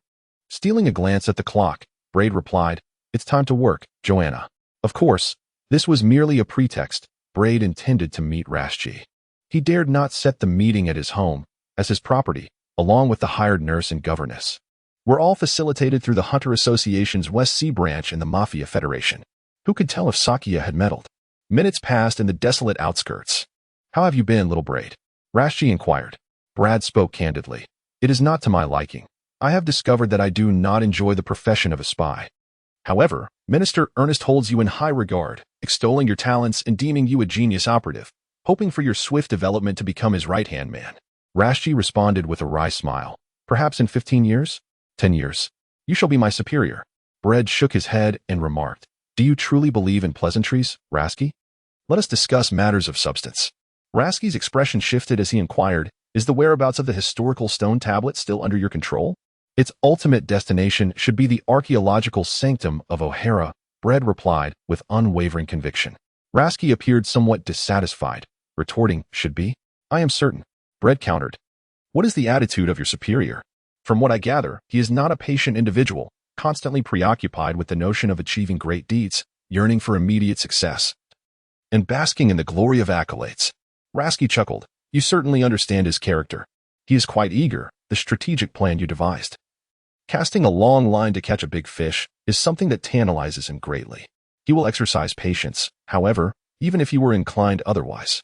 Stealing a glance at the clock, Braid replied, It's time to work, Joanna. Of course, this was merely a pretext. Braid intended to meet Rasky. He dared not set the meeting at his home, as his property, along with the hired nurse and governess, were all facilitated through the Hunter Association's West Sea branch and the Mafia Federation. Who could tell if Sakia had meddled? Minutes passed in the desolate outskirts. How have you been, little Braid? Rasky inquired. Brad spoke candidly. It is not to my liking. I have discovered that I do not enjoy the profession of a spy. However, Minister Ernest holds you in high regard, extolling your talents and deeming you a genius operative, hoping for your swift development to become his right-hand man. Rasky responded with a wry smile. Perhaps in 15 years? 10 years. You shall be my superior. Brad shook his head and remarked, Do you truly believe in pleasantries, Rasky? Let us discuss matters of substance. Rasky's expression shifted as he inquired, Is the whereabouts of the historical stone tablet still under your control? Its ultimate destination should be the archaeological sanctum of O'Hara, Brad replied with unwavering conviction. Rasky appeared somewhat dissatisfied, retorting, Should be? I am certain. Brad countered. What is the attitude of your superior? From what I gather, he is not a patient individual, constantly preoccupied with the notion of achieving great deeds, yearning for immediate success, and basking in the glory of accolades. Rasky chuckled. You certainly understand his character. He is quite eager, the strategic plan you devised. Casting a long line to catch a big fish is something that tantalizes him greatly. He will exercise patience, however, even if he were inclined otherwise.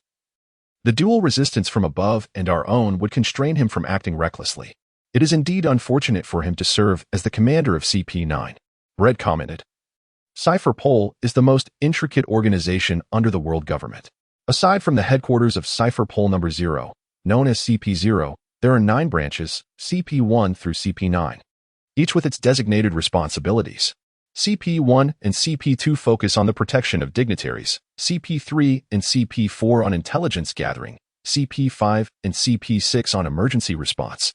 The dual resistance from above and our own would constrain him from acting recklessly. It is indeed unfortunate for him to serve as the commander of CP9. Brad commented. Cipher Pol is the most intricate organization under the world government. Aside from the headquarters of Cipher Pol number 0, known as CP0, there are 9 branches, CP1 through CP9, each with its designated responsibilities. CP1 and CP2 focus on the protection of dignitaries, CP3 and CP4 on intelligence gathering, CP5 and CP6 on emergency response,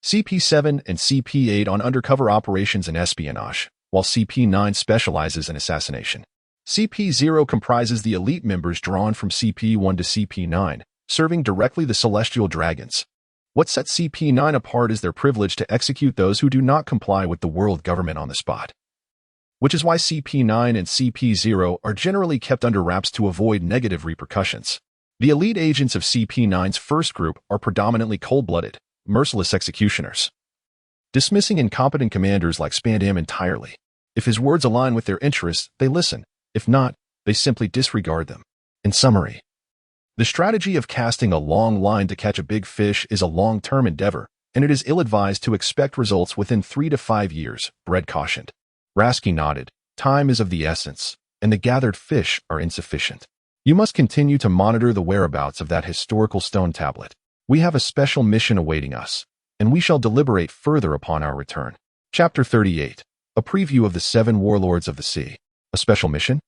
CP7 and CP8 on undercover operations and espionage, while CP9 specializes in assassination. CP0 comprises the elite members drawn from CP1 to CP9, serving directly the celestial dragons. What sets CP9 apart is their privilege to execute those who do not comply with the world government on the spot. Which is why CP9 and CP0 are generally kept under wraps to avoid negative repercussions. The elite agents of CP9's first group are predominantly cold-blooded, merciless executioners, dismissing incompetent commanders like Spandam entirely. If his words align with their interests, they listen. If not, they simply disregard them. In summary, the strategy of casting a long line to catch a big fish is a long-term endeavor, and it is ill-advised to expect results within 3 to 5 years, Brad cautioned. Rasky nodded. Time is of the essence. and the gathered fish are insufficient. You must continue to monitor the whereabouts of that historical stone tablet. We have a special mission awaiting us, and we shall deliberate further upon our return. Chapter 38. A preview of the 7 warlords of the sea. A special mission?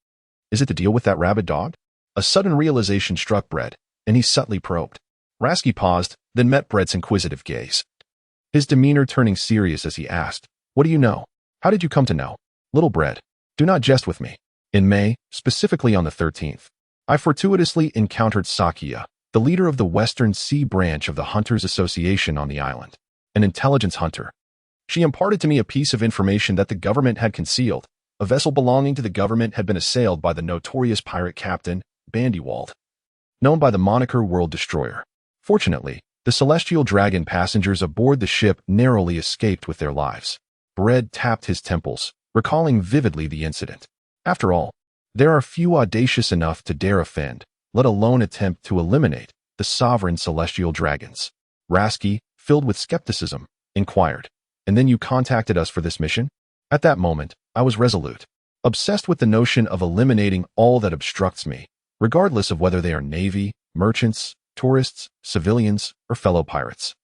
Is it to deal with that rabid dog? A sudden realization struck Bread, and he subtly probed. Rasky paused, then met Bread's inquisitive gaze. His demeanor turning serious as he asked, "What do you know? How did you come to know?" "Little Bread, do not jest with me. In May, specifically on the 13th, I fortuitously encountered Sakia, the leader of the Western Sea branch of the Hunters Association on the island, an intelligence hunter. She imparted to me a piece of information that the government had concealed. A vessel belonging to the government had been assailed by the notorious pirate captain, Bandywald, known by the moniker World Destroyer. Fortunately, the celestial dragon passengers aboard the ship narrowly escaped with their lives." Bread tapped his temples, recalling vividly the incident. After all, there are few audacious enough to dare offend, let alone attempt to eliminate, the sovereign celestial dragons. Rasky, filled with skepticism, inquired, "And then you contacted us for this mission?" At that moment, I was resolute, obsessed with the notion of eliminating all that obstructs me, regardless of whether they are navy, merchants, tourists, civilians, or fellow pirates.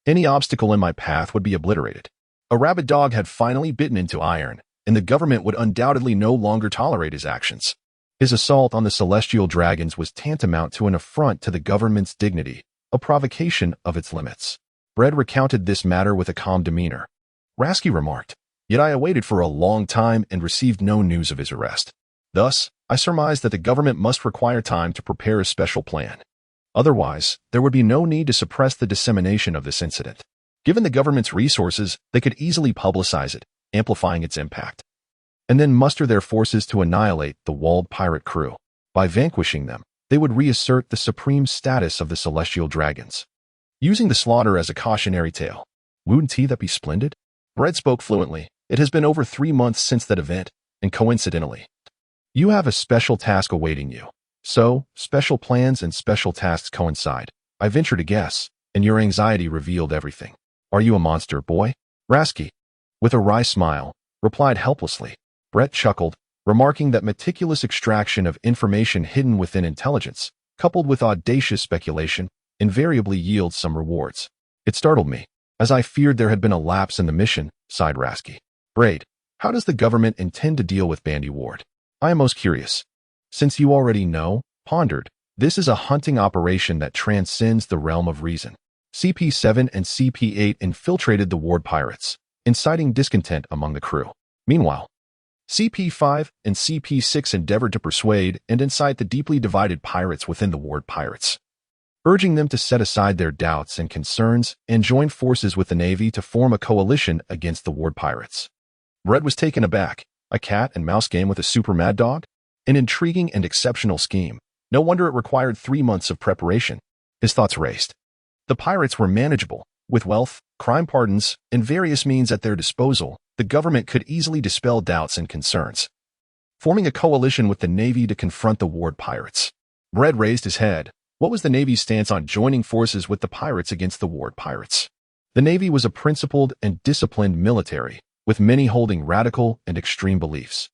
Any obstacle in my path would be obliterated. A rabid dog had finally bitten into iron, and the government would undoubtedly no longer tolerate his actions. His assault on the celestial dragons was tantamount to an affront to the government's dignity, a provocation of its limits. Bread recounted this matter with a calm demeanor. Rasky remarked, "Yet I awaited for a long time and received no news of his arrest. Thus, I surmised that the government must require time to prepare a special plan. Otherwise, there would be no need to suppress the dissemination of this incident. Given the government's resources, they could easily publicize it, amplifying its impact, and then muster their forces to annihilate the walled pirate crew. By vanquishing them, they would reassert the supreme status of the celestial dragons, using the slaughter as a cautionary tale. Wouldn't that be splendid?" Bread spoke fluently. "It has been over 3 months since that event, and coincidentally, you have a special task awaiting you. So, special plans and special tasks coincide. I venture to guess, and your anxiety revealed everything. Are you a monster, boy?" Rasky, with a wry smile, replied helplessly. Brett chuckled, remarking that meticulous extraction of information hidden within intelligence, coupled with audacious speculation, invariably yields some rewards. "It startled me, as I feared there had been a lapse in the mission," sighed Rasky. "Braid, how does the government intend to deal with Bandyward? I am most curious." "Since you already know," pondered, "this is a hunting operation that transcends the realm of reason. CP7 and CP8 infiltrated the Ward pirates, inciting discontent among the crew. Meanwhile, CP5 and CP6 endeavored to persuade and incite the deeply divided pirates within the Ward pirates, urging them to set aside their doubts and concerns and join forces with the Navy to form a coalition against the Ward pirates." Bread was taken aback. A cat and mouse game with a super mad dog? An intriguing and exceptional scheme. No wonder it required 3 months of preparation. His thoughts raced. The pirates were manageable. With wealth, crime pardons, and various means at their disposal, the government could easily dispel doubts and concerns, forming a coalition with the Navy to confront the Ward pirates. Bread raised his head. What was the Navy's stance on joining forces with the pirates against the Ward pirates? The Navy was a principled and disciplined military, with many holding radical and extreme beliefs.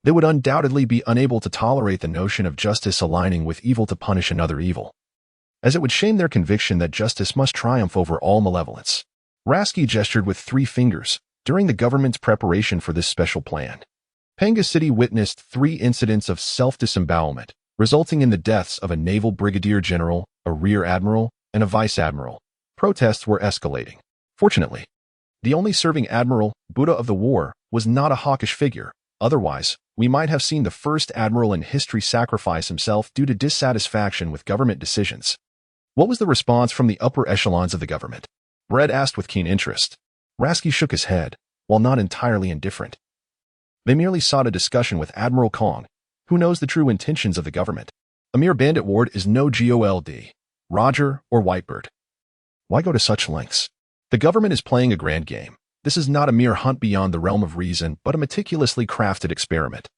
They would undoubtedly be unable to tolerate the notion of justice aligning with evil to punish another evil, as it would shame their conviction that justice must triumph over all malevolence. Rasky gestured with 3 fingers during the government's preparation for this special plan. Panga City witnessed 3 incidents of self-disembowelment, resulting in the deaths of a naval brigadier general, a rear admiral, and a vice admiral. Protests were escalating. Fortunately, the only serving admiral, Buddha of the war, was not a hawkish figure. Otherwise, we might have seen the first admiral in history sacrifice himself due to dissatisfaction with government decisions. What was the response from the upper echelons of the government? Bread asked with keen interest. Rasky shook his head, while not entirely indifferent. They merely sought a discussion with Admiral Kong, who knows the true intentions of the government. A mere bandit ward is no GOLD, Roger or Whitebird. Why go to such lengths? The government is playing a grand game. This is not a mere hunt beyond the realm of reason, but a meticulously crafted experiment.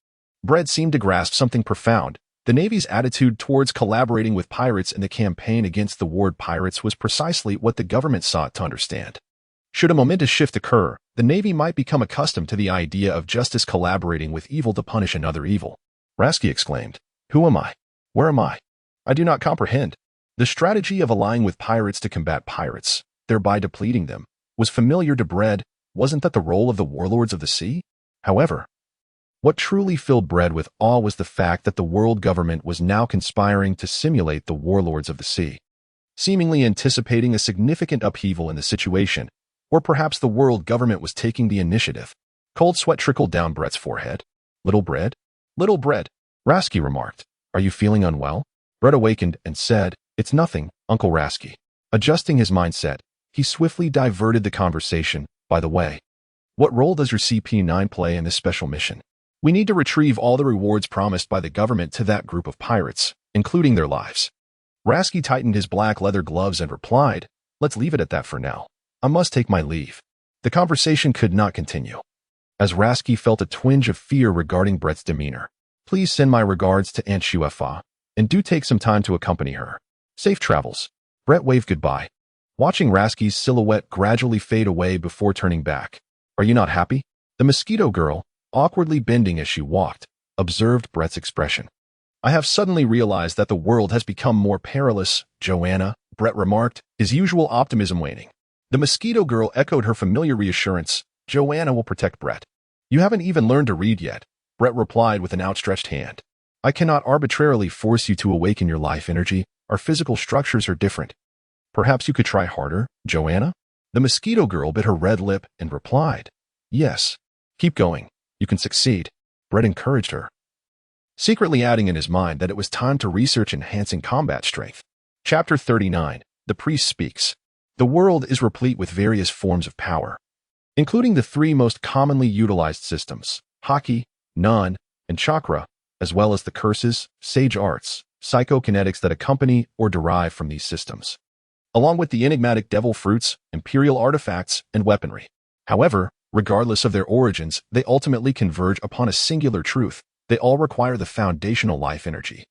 Bread seemed to grasp something profound. The Navy's attitude towards collaborating with pirates in the campaign against the Ward pirates was precisely what the government sought to understand. Should a momentous shift occur, the Navy might become accustomed to the idea of justice collaborating with evil to punish another evil. Rasky exclaimed. Who am I? Where am I? I do not comprehend. The strategy of allying with pirates to combat pirates, thereby depleting them, was familiar to Bread. Wasn't that the role of the warlords of the sea? However, what truly filled Bread with awe was the fact that the world government was now conspiring to simulate the warlords of the sea, seemingly anticipating a significant upheaval in the situation, or perhaps the world government was taking the initiative. Cold sweat trickled down Brett's forehead. Little Bread? Little Bread, Rasky remarked. Are you feeling unwell? Brett awakened and said, It's nothing, Uncle Rasky. Adjusting his mindset, he swiftly diverted the conversation. By the way, what role does your CP9 play in this special mission? We need to retrieve all the rewards promised by the government to that group of pirates, including their lives. Rasky tightened his black leather gloves and replied, Let's leave it at that for now. I must take my leave. The conversation could not continue, as Rasky felt a twinge of fear regarding Brett's demeanor. Please send my regards to Aunt Shuefa, and do take some time to accompany her. Safe travels. Brett waved goodbye, watching Rasky's silhouette gradually fade away before turning back. Are you not happy? The mosquito girl, awkwardly bending as she walked, observed Brett's expression. I have suddenly realized that the world has become more perilous, Joanna, Brett remarked, his usual optimism waning. The mosquito girl echoed her familiar reassurance. Joanna will protect Brett. You haven't even learned to read yet, Brett replied with an outstretched hand. I cannot arbitrarily force you to awaken your life energy. Our physical structures are different. Perhaps you could try harder, Joanna? The mosquito girl bit her red lip and replied, Yes. Keep going. You can succeed. Brett encouraged her, secretly adding in his mind that it was time to research enhancing combat strength. Chapter 39. The Priest Speaks. The world is replete with various forms of power, including the three most commonly utilized systems, Haki, Nun, and Chakra, as well as the curses, sage arts, psychokinetics that accompany or derive from these systems, along with the enigmatic devil fruits, imperial artifacts, and weaponry. However, regardless of their origins, they ultimately converge upon a singular truth. They all require the foundational life energy,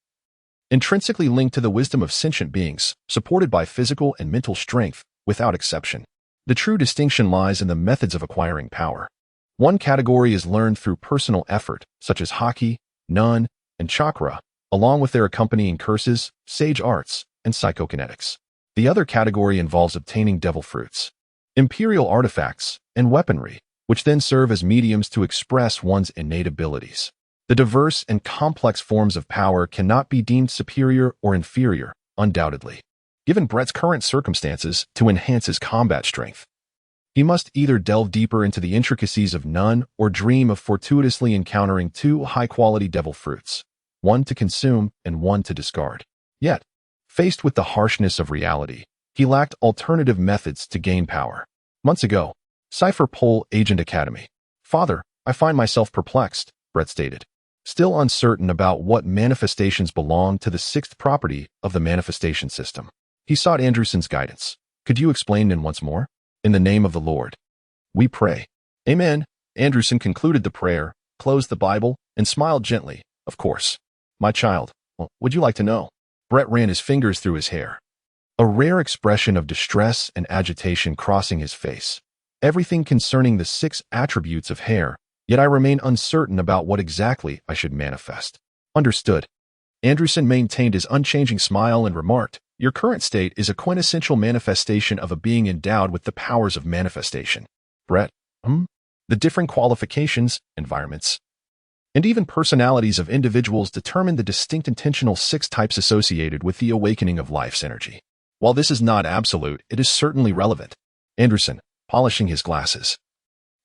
intrinsically linked to the wisdom of sentient beings, supported by physical and mental strength, without exception. The true distinction lies in the methods of acquiring power. One category is learned through personal effort, such as Haki, Nun, and Chakra, along with their accompanying curses, sage arts, and psychokinetics. The other category involves obtaining devil fruits, imperial artifacts, and weaponry, which then serve as mediums to express one's innate abilities. The diverse and complex forms of power cannot be deemed superior or inferior, undoubtedly. Given Brett's current circumstances, to enhance his combat strength, he must either delve deeper into the intricacies of Nun or dream of fortuitously encountering two high-quality devil fruits, one to consume and one to discard. Yet, faced with the harshness of reality, he lacked alternative methods to gain power. Months ago, Cypher Pole Agent Academy. Father, I find myself perplexed, Brett stated, still uncertain about what manifestations belong to the sixth property of the manifestation system. He sought Anderson's guidance. Could you explain in once more? In the name of the Lord, we pray. Amen. Anderson concluded the prayer, closed the Bible, and smiled gently. Of course. My child, would you like to know? Brett ran his fingers through his hair, a rare expression of distress and agitation crossing his face. Everything concerning the 6 attributes of hair, yet I remain uncertain about what exactly I should manifest. Understood. Anderson maintained his unchanging smile and remarked, Your current state is a quintessential manifestation of a being endowed with the powers of manifestation. Brett, The different qualifications, environments, and even personalities of individuals determine the distinct intentional 6 types associated with the awakening of life's energy. While this is not absolute, it is certainly relevant. Anderson, polishing his glasses,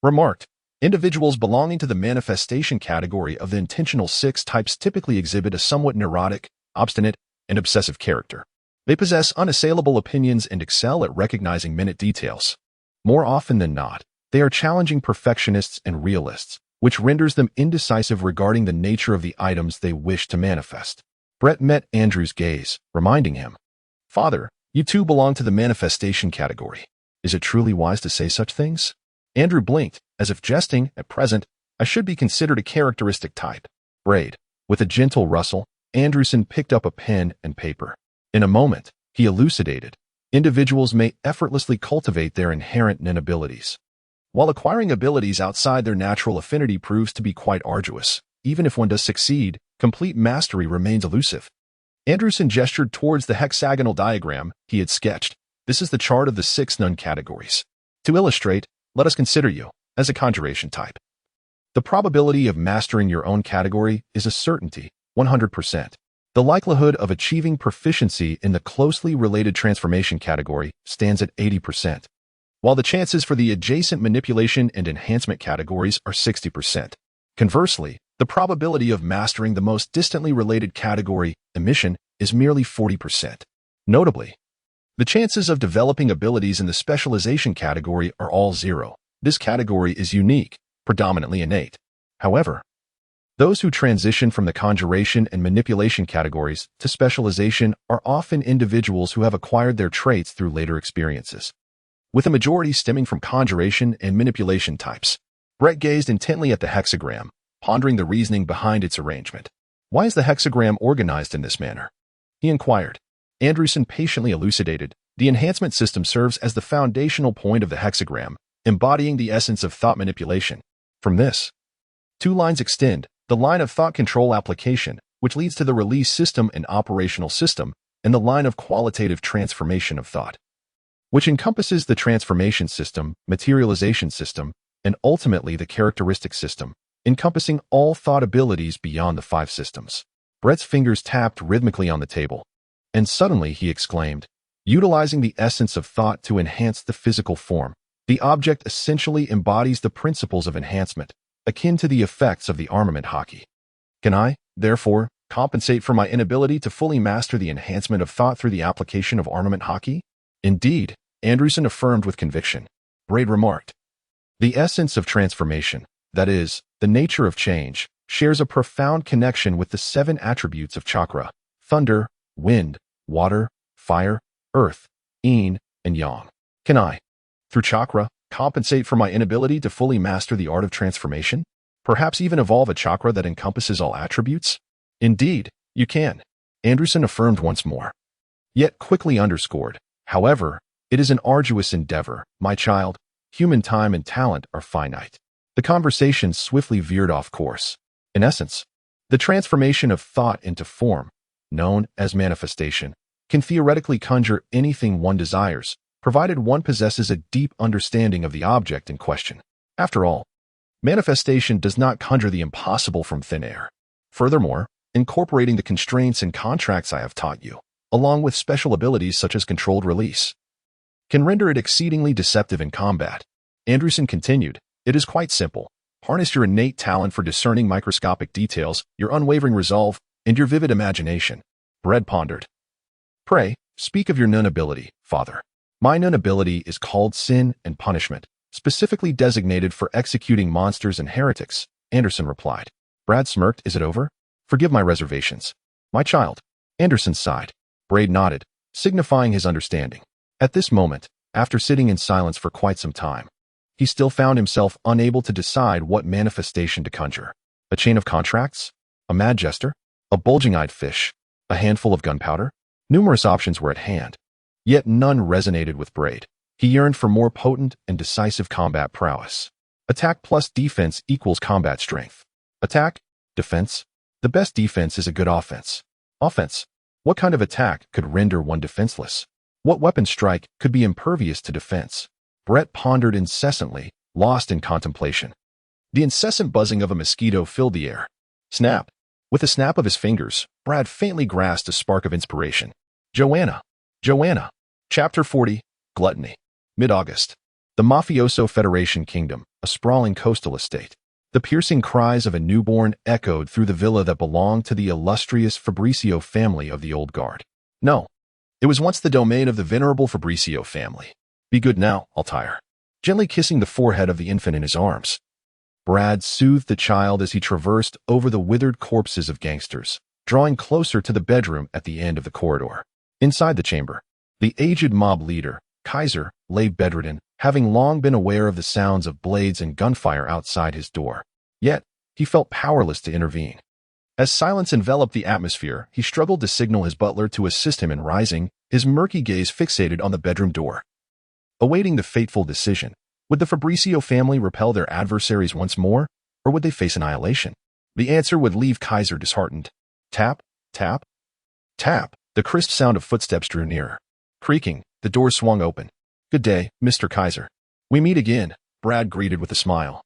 remarked, Individuals belonging to the manifestation category of the intentional 6 types typically exhibit a somewhat neurotic, obstinate, and obsessive character. They possess unassailable opinions and excel at recognizing minute details. More often than not, they are challenging perfectionists and realists, which renders them indecisive regarding the nature of the items they wish to manifest. Brett met Andrew's gaze, reminding him, Father, you too belong to the manifestation category. Is it truly wise to say such things? Andrew blinked, as if jesting. At present, I should be considered a characteristic type. Braid. With a gentle rustle, Anderson picked up a pen and paper. In a moment, he elucidated, individuals may effortlessly cultivate their inherent Nen abilities, while acquiring abilities outside their natural affinity proves to be quite arduous. even if one does succeed, complete mastery remains elusive. Anderson gestured towards the hexagonal diagram he had sketched. This is the chart of the 6 known categories. To illustrate, let us consider you as a conjuration type. The probability of mastering your own category is a certainty, 100%. The likelihood of achieving proficiency in the closely related transformation category stands at 80%, while the chances for the adjacent manipulation and enhancement categories are 60%. Conversely, the probability of mastering the most distantly related category, emission, is merely 40%. Notably, the chances of developing abilities in the specialization category are all zero. This category is unique, predominantly innate. However, those who transition from the conjuration and manipulation categories to specialization are often individuals who have acquired their traits through later experiences, with a majority stemming from conjuration and manipulation types. Brett gazed intently at the hexagram, pondering the reasoning behind its arrangement. Why is the hexagram organized in this manner? He inquired. Anderson patiently elucidated. The enhancement system serves as the foundational point of the hexagram, embodying the essence of thought manipulation. From this, 2 lines extend: the line of thought control application, which leads to the release system and operational system, and the line of qualitative transformation of thought, which encompasses the transformation system, materialization system, and ultimately the characteristic system, encompassing all thought abilities beyond the 5 systems. Brett's fingers tapped rhythmically on the table, and suddenly he exclaimed, utilizing the essence of thought to enhance the physical form. The object essentially embodies the principles of enhancement, akin to the effects of the armament hockey. Can I, therefore, compensate for my inability to fully master the enhancement of thought through the application of armament hockey? Indeed, Anderson affirmed with conviction. Braid remarked. The essence of transformation, that is, the nature of change, shares a profound connection with the 7 attributes of chakra: thunder, wind, water, fire, earth, yin, and yang. Can I, through chakra, compensate for my inability to fully master the art of transformation? Perhaps even evolve a chakra that encompasses all attributes? Indeed, you can, Anderson affirmed once more, yet quickly underscored. However, it is an arduous endeavor, my child. Human time and talent are finite. The conversation swiftly veered off course. In essence, the transformation of thought into form, known as manifestation, can theoretically conjure anything one desires, provided one possesses a deep understanding of the object in question. After all, manifestation does not conjure the impossible from thin air. Furthermore, incorporating the constraints and contracts I have taught you, along with special abilities such as controlled release, can render it exceedingly deceptive in combat. Anderson continued, it is quite simple. Harness your innate talent for discerning microscopic details, your unwavering resolve, and your vivid imagination. Brett pondered. Pray, speak of your nun ability, Father. My nun ability is called sin and punishment, specifically designated for executing monsters and heretics, Anderson replied. Brad smirked. Is it over? Forgive my reservations, my child. Anderson sighed. Braid nodded, signifying his understanding. At this moment, after sitting in silence for quite some time, he still found himself unable to decide what manifestation to conjure. A chain of contracts? A mad jester? A bulging-eyed fish? A handful of gunpowder? Numerous options were at hand, yet none resonated with Braid. He yearned for more potent and decisive combat prowess. Attack plus defense equals combat strength. Attack, defense. The best defense is a good offense. Offense. What kind of attack could render one defenseless? What weapon strike could be impervious to defense? Brett pondered incessantly, lost in contemplation. The incessant buzzing of a mosquito filled the air. Snap. With a snap of his fingers, Brad faintly grasped a spark of inspiration. Joanna. Joanna. Chapter 40, Gluttony. Mid-August. The Mafioso Federation Kingdom, a sprawling coastal estate. The piercing cries of a newborn echoed through the villa that belonged to the illustrious Fabricio family of the Old Guard. No, it was once the domain of the venerable Fabricio family. Be good now, Altair. Gently kissing the forehead of the infant in his arms, Brad soothed the child as he traversed over the withered corpses of gangsters, drawing closer to the bedroom at the end of the corridor. Inside the chamber, the aged mob leader, Kaiser, lay bedridden, having long been aware of the sounds of blades and gunfire outside his door. Yet, he felt powerless to intervene. As silence enveloped the atmosphere, he struggled to signal his butler to assist him in rising, his murky gaze fixated on the bedroom door. Awaiting the fateful decision, would the Fabricio family repel their adversaries once more, or would they face annihilation? The answer would leave Kaiser disheartened. Tap, tap, tap. The crisp sound of footsteps drew nearer. Creaking, the door swung open. Good day, Mr. Kaiser. We meet again, Brad greeted with a smile.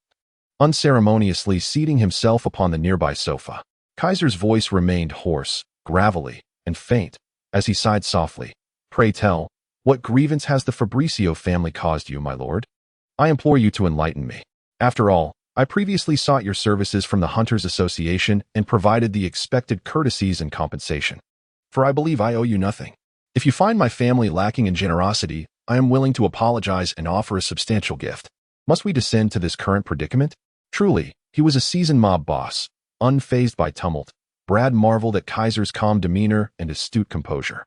Unceremoniously seating himself upon the nearby sofa, Kaiser's voice remained hoarse, gravelly, and faint, as he sighed softly. Pray tell, what grievance has the Fabricio family caused you, my lord? I implore you to enlighten me. After all, I previously sought your services from the Hunters Association and provided the expected courtesies and compensation. For I believe I owe you nothing. If you find my family lacking in generosity, I am willing to apologize and offer a substantial gift. Must we descend to this current predicament? Truly, he was a seasoned mob boss, unfazed by tumult. Brad marveled at Kaiser's calm demeanor and astute composure.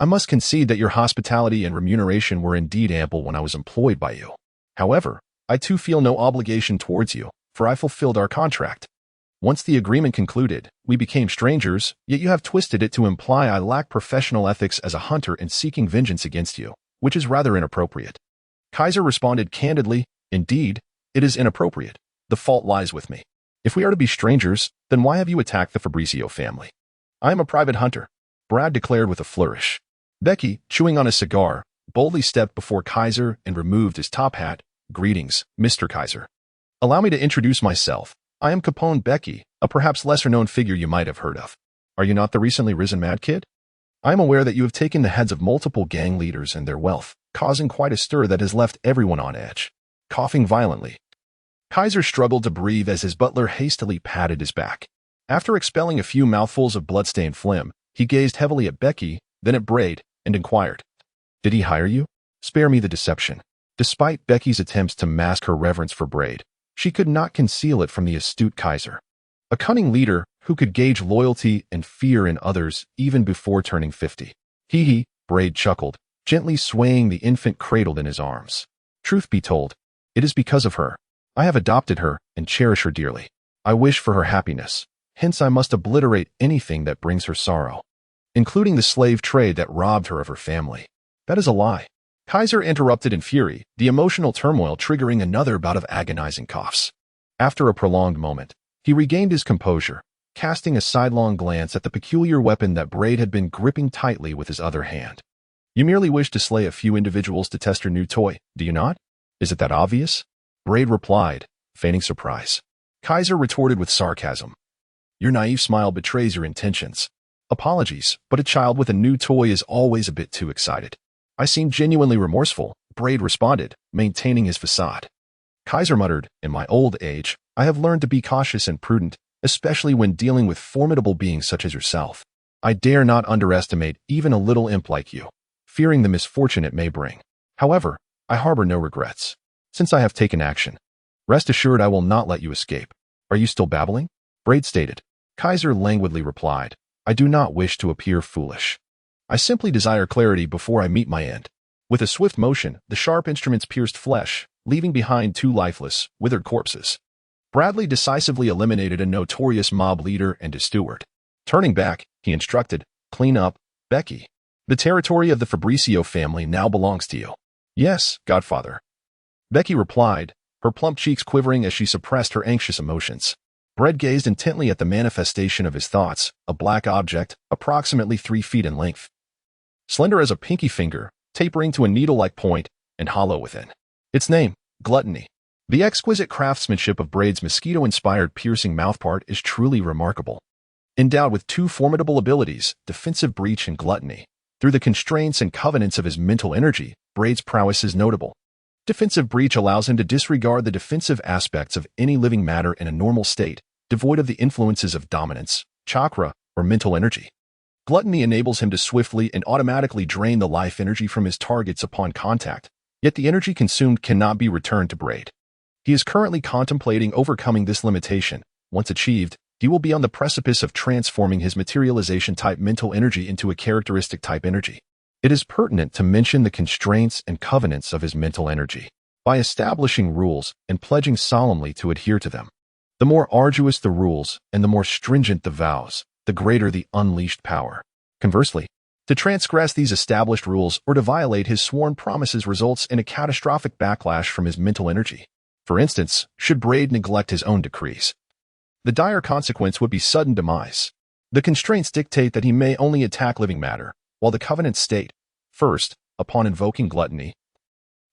I must concede that your hospitality and remuneration were indeed ample when I was employed by you. However, I too feel no obligation towards you, for I fulfilled our contract. Once the agreement concluded, we became strangers, yet you have twisted it to imply I lack professional ethics as a hunter and seeking vengeance against you, which is rather inappropriate. Kaiser responded candidly, indeed, it is inappropriate. The fault lies with me. If we are to be strangers, then why have you attacked the Fabricio family? I am a private hunter, Brad declared with a flourish. Becky, chewing on a cigar, boldly stepped before Kaiser and removed his top hat. Greetings, Mr. Kaiser. Allow me to introduce myself. I am Capone Becky, a perhaps lesser-known figure you might have heard of. Are you not the recently risen Mad Kid? I am aware that you have taken the heads of multiple gang leaders and their wealth, causing quite a stir that has left everyone on edge. Coughing violently, Kaiser struggled to breathe as his butler hastily patted his back. After expelling a few mouthfuls of blood-stained phlegm, he gazed heavily at Becky, then at Braid, and inquired, Did he hire you? Spare me the deception. Despite Becky's attempts to mask her reverence for Braid, she could not conceal it from the astute Kaiser. A cunning leader who could gauge loyalty and fear in others even before turning 50. He, Braid chuckled, gently swaying the infant cradled in his arms. Truth be told, it is because of her. I have adopted her and cherish her dearly. I wish for her happiness, hence I must obliterate anything that brings her sorrow, including the slave trade that robbed her of her family. That is a lie. Kaiser interrupted in fury, the emotional turmoil triggering another bout of agonizing coughs. After a prolonged moment, he regained his composure, casting a sidelong glance at the peculiar weapon that Braid had been gripping tightly with his other hand. You merely wish to slay a few individuals to test your new toy, do you not? Is it that obvious? Braid replied, feigning surprise. Kaiser retorted with sarcasm. Your naive smile betrays your intentions. Apologies, but a child with a new toy is always a bit too excited. I seem genuinely remorseful, Braid responded, maintaining his facade. Kaiser muttered, in my old age, I have learned to be cautious and prudent, especially when dealing with formidable beings such as yourself. I dare not underestimate even a little imp like you, fearing the misfortune it may bring. However, I harbor no regrets. Since I have taken action, rest assured I will not let you escape. Are you still babbling? Braid stated. Kaiser languidly replied, I do not wish to appear foolish. I simply desire clarity before I meet my end. With a swift motion, the sharp instruments pierced flesh, leaving behind two lifeless, withered corpses. Bradley decisively eliminated a notorious mob leader and his steward. Turning back, he instructed, clean up, Becky. The territory of the Fabricio family now belongs to you. Yes, Godfather. Becky replied, her plump cheeks quivering as she suppressed her anxious emotions. Brad gazed intently at the manifestation of his thoughts, a black object, approximately 3 feet in length. Slender as a pinky finger, tapering to a needle-like point, and hollow within. Its name, Gluttony. The exquisite craftsmanship of Braid's mosquito-inspired piercing mouthpart is truly remarkable. Endowed with two formidable abilities, defensive breach and gluttony, through the constraints and covenants of his mental energy, Braid's prowess is notable. Defensive breach allows him to disregard the defensive aspects of any living matter in a normal state, devoid of the influences of dominance, chakra, or mental energy. Gluttony enables him to swiftly and automatically drain the life energy from his targets upon contact, yet the energy consumed cannot be returned to Braid. He is currently contemplating overcoming this limitation. Once achieved, he will be on the precipice of transforming his materialization-type mental energy into a characteristic-type energy. It is pertinent to mention the constraints and covenants of his mental energy, by establishing rules and pledging solemnly to adhere to them. The more arduous the rules and the more stringent the vows, the greater the unleashed power. Conversely, to transgress these established rules or to violate his sworn promises results in a catastrophic backlash from his mental energy. For instance, should Braid neglect his own decrees, The dire consequence would be sudden demise. The constraints dictate that he may only attack living matter, while the covenants state, first, upon invoking gluttony,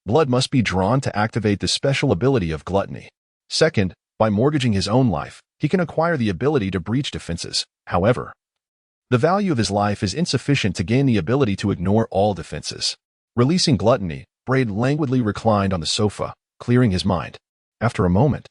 blood must be drawn to activate the special ability of gluttony. Second, by mortgaging his own life, he can acquire the ability to breach defenses. However, the value of his life is insufficient to gain the ability to ignore all defenses. Releasing gluttony, Braid languidly reclined on the sofa, clearing his mind. After a moment,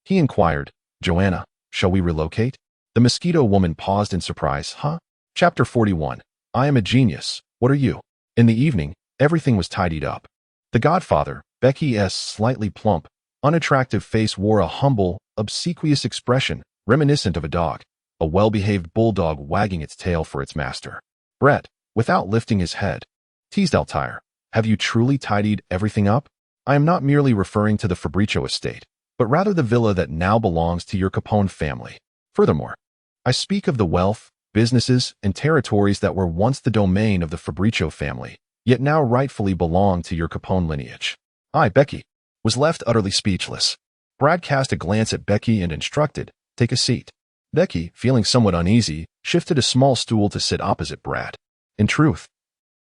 he inquired, Joanna, shall we relocate? The mosquito woman paused in surprise. Huh? Chapter 41. I am a genius. What are you? In the evening, everything was tidied up. The godfather, Becky's slightly plump, unattractive face wore a humble, obsequious expression, reminiscent of a dog, a well-behaved bulldog wagging its tail for its master. Brett, without lifting his head, teased Altair, have you truly tidied everything up? I am not merely referring to the Fabricio estate, but rather the villa that now belongs to your Capone family. Furthermore, I speak of the wealth, businesses, and territories that were once the domain of the Fabricio family, yet now rightfully belong to your Capone lineage. I, Becky, was left utterly speechless. Brad cast a glance at Becky and instructed, take a seat. Becky, feeling somewhat uneasy, shifted a small stool to sit opposite Brad. In truth,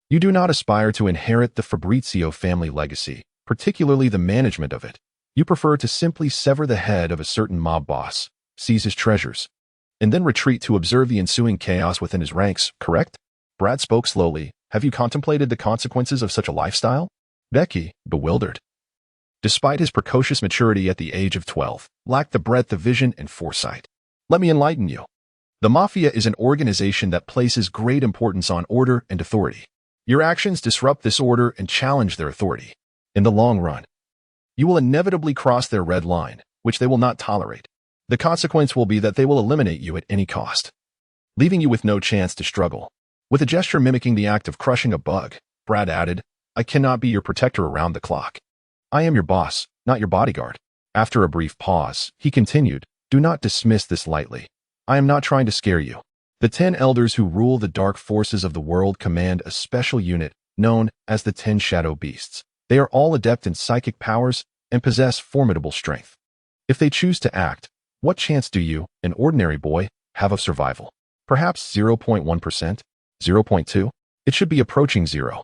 you do not aspire to inherit the Fabrizio family legacy, particularly the management of it. You prefer to simply sever the head of a certain mob boss, seize his treasures, and then retreat to observe the ensuing chaos within his ranks, correct? Brad spoke slowly. Have you contemplated the consequences of such a lifestyle? Becky, bewildered, despite his precocious maturity at the age of 12, lacked the breadth of vision and foresight. Let me enlighten you. The Mafia is an organization that places great importance on order and authority. Your actions disrupt this order and challenge their authority. In the long run, you will inevitably cross their red line, which they will not tolerate. The consequence will be that they will eliminate you at any cost, leaving you with no chance to struggle. With a gesture mimicking the act of crushing a bug, Brad added, I cannot be your protector around the clock. I am your boss, not your bodyguard. After a brief pause, he continued, do not dismiss this lightly. I am not trying to scare you. The 10 elders who rule the dark forces of the world command a special unit known as the 10 Shadow Beasts. They are all adept in psychic powers and possess formidable strength. If they choose to act, what chance do you, an ordinary boy, have of survival? Perhaps 0.1%? 0.2? It should be approaching 0.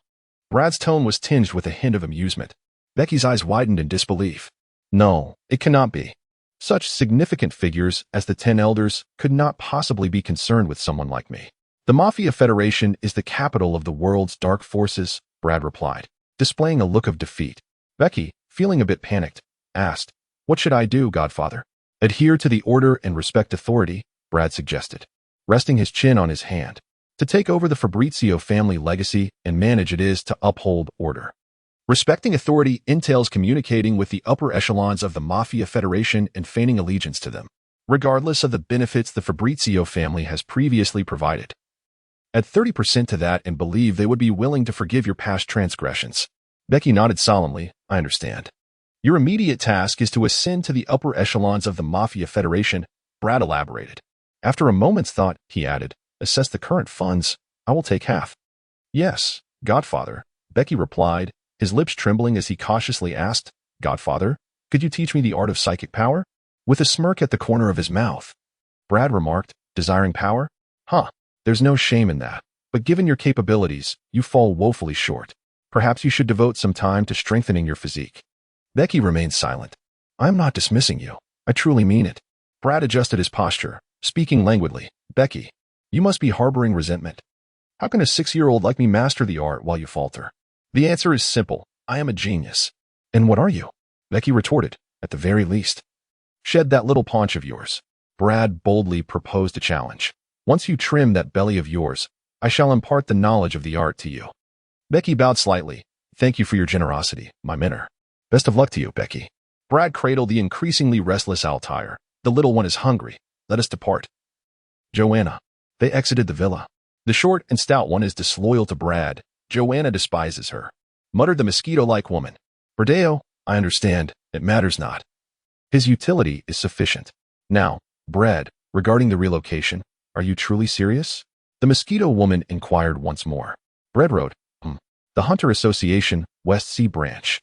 Brad's tone was tinged with a hint of amusement. Becky's eyes widened in disbelief. No, it cannot be. Such significant figures as the 10 elders could not possibly be concerned with someone like me. The Mafia Federation is the capital of the world's dark forces, Brad replied, displaying a look of defeat. Becky, feeling a bit panicked, asked, what should I do, Godfather? Adhere to the order and respect authority, Brad suggested, resting his chin on his hand. To take over the Fabrizio family legacy and manage it is to uphold order. Respecting authority entails communicating with the upper echelons of the Mafia Federation and feigning allegiance to them, regardless of the benefits the Fabrizio family has previously provided. Add 30% to that and believe they would be willing to forgive your past transgressions. Becky nodded solemnly, I understand. Your immediate task is to ascend to the upper echelons of the Mafia Federation, Brad elaborated. After a moment's thought, he added, assess the current funds. I will take half. Yes, Godfather, Becky replied, his lips trembling as he cautiously asked, Godfather, could you teach me the art of psychic power? With a smirk at the corner of his mouth, Brad remarked, desiring power? Huh, there's no shame in that. But given your capabilities, you fall woefully short. Perhaps you should devote some time to strengthening your physique. Becky remained silent. I am not dismissing you. I truly mean it. Brad adjusted his posture, speaking languidly. Becky, you must be harboring resentment. How can a 6-year-old like me master the art while you falter? The answer is simple. I am a genius. And what are you? Becky retorted, at the very least. Shed that little paunch of yours. Brad boldly proposed a challenge. Once you trim that belly of yours, I shall impart the knowledge of the art to you. Becky bowed slightly. Thank you for your generosity, my mentor. Best of luck to you, Becky. Brad cradled the increasingly restless Altair. The little one is hungry. Let us depart. Joanna. They exited the villa. The short and stout one is disloyal to Brad. Joanna despises her, muttered the mosquito-like woman. Bradeo, I understand, it matters not. His utility is sufficient. Now, Brad, regarding the relocation, are you truly serious? The mosquito woman inquired once more. Brad wrote, The Hunter Association, West Sea Branch.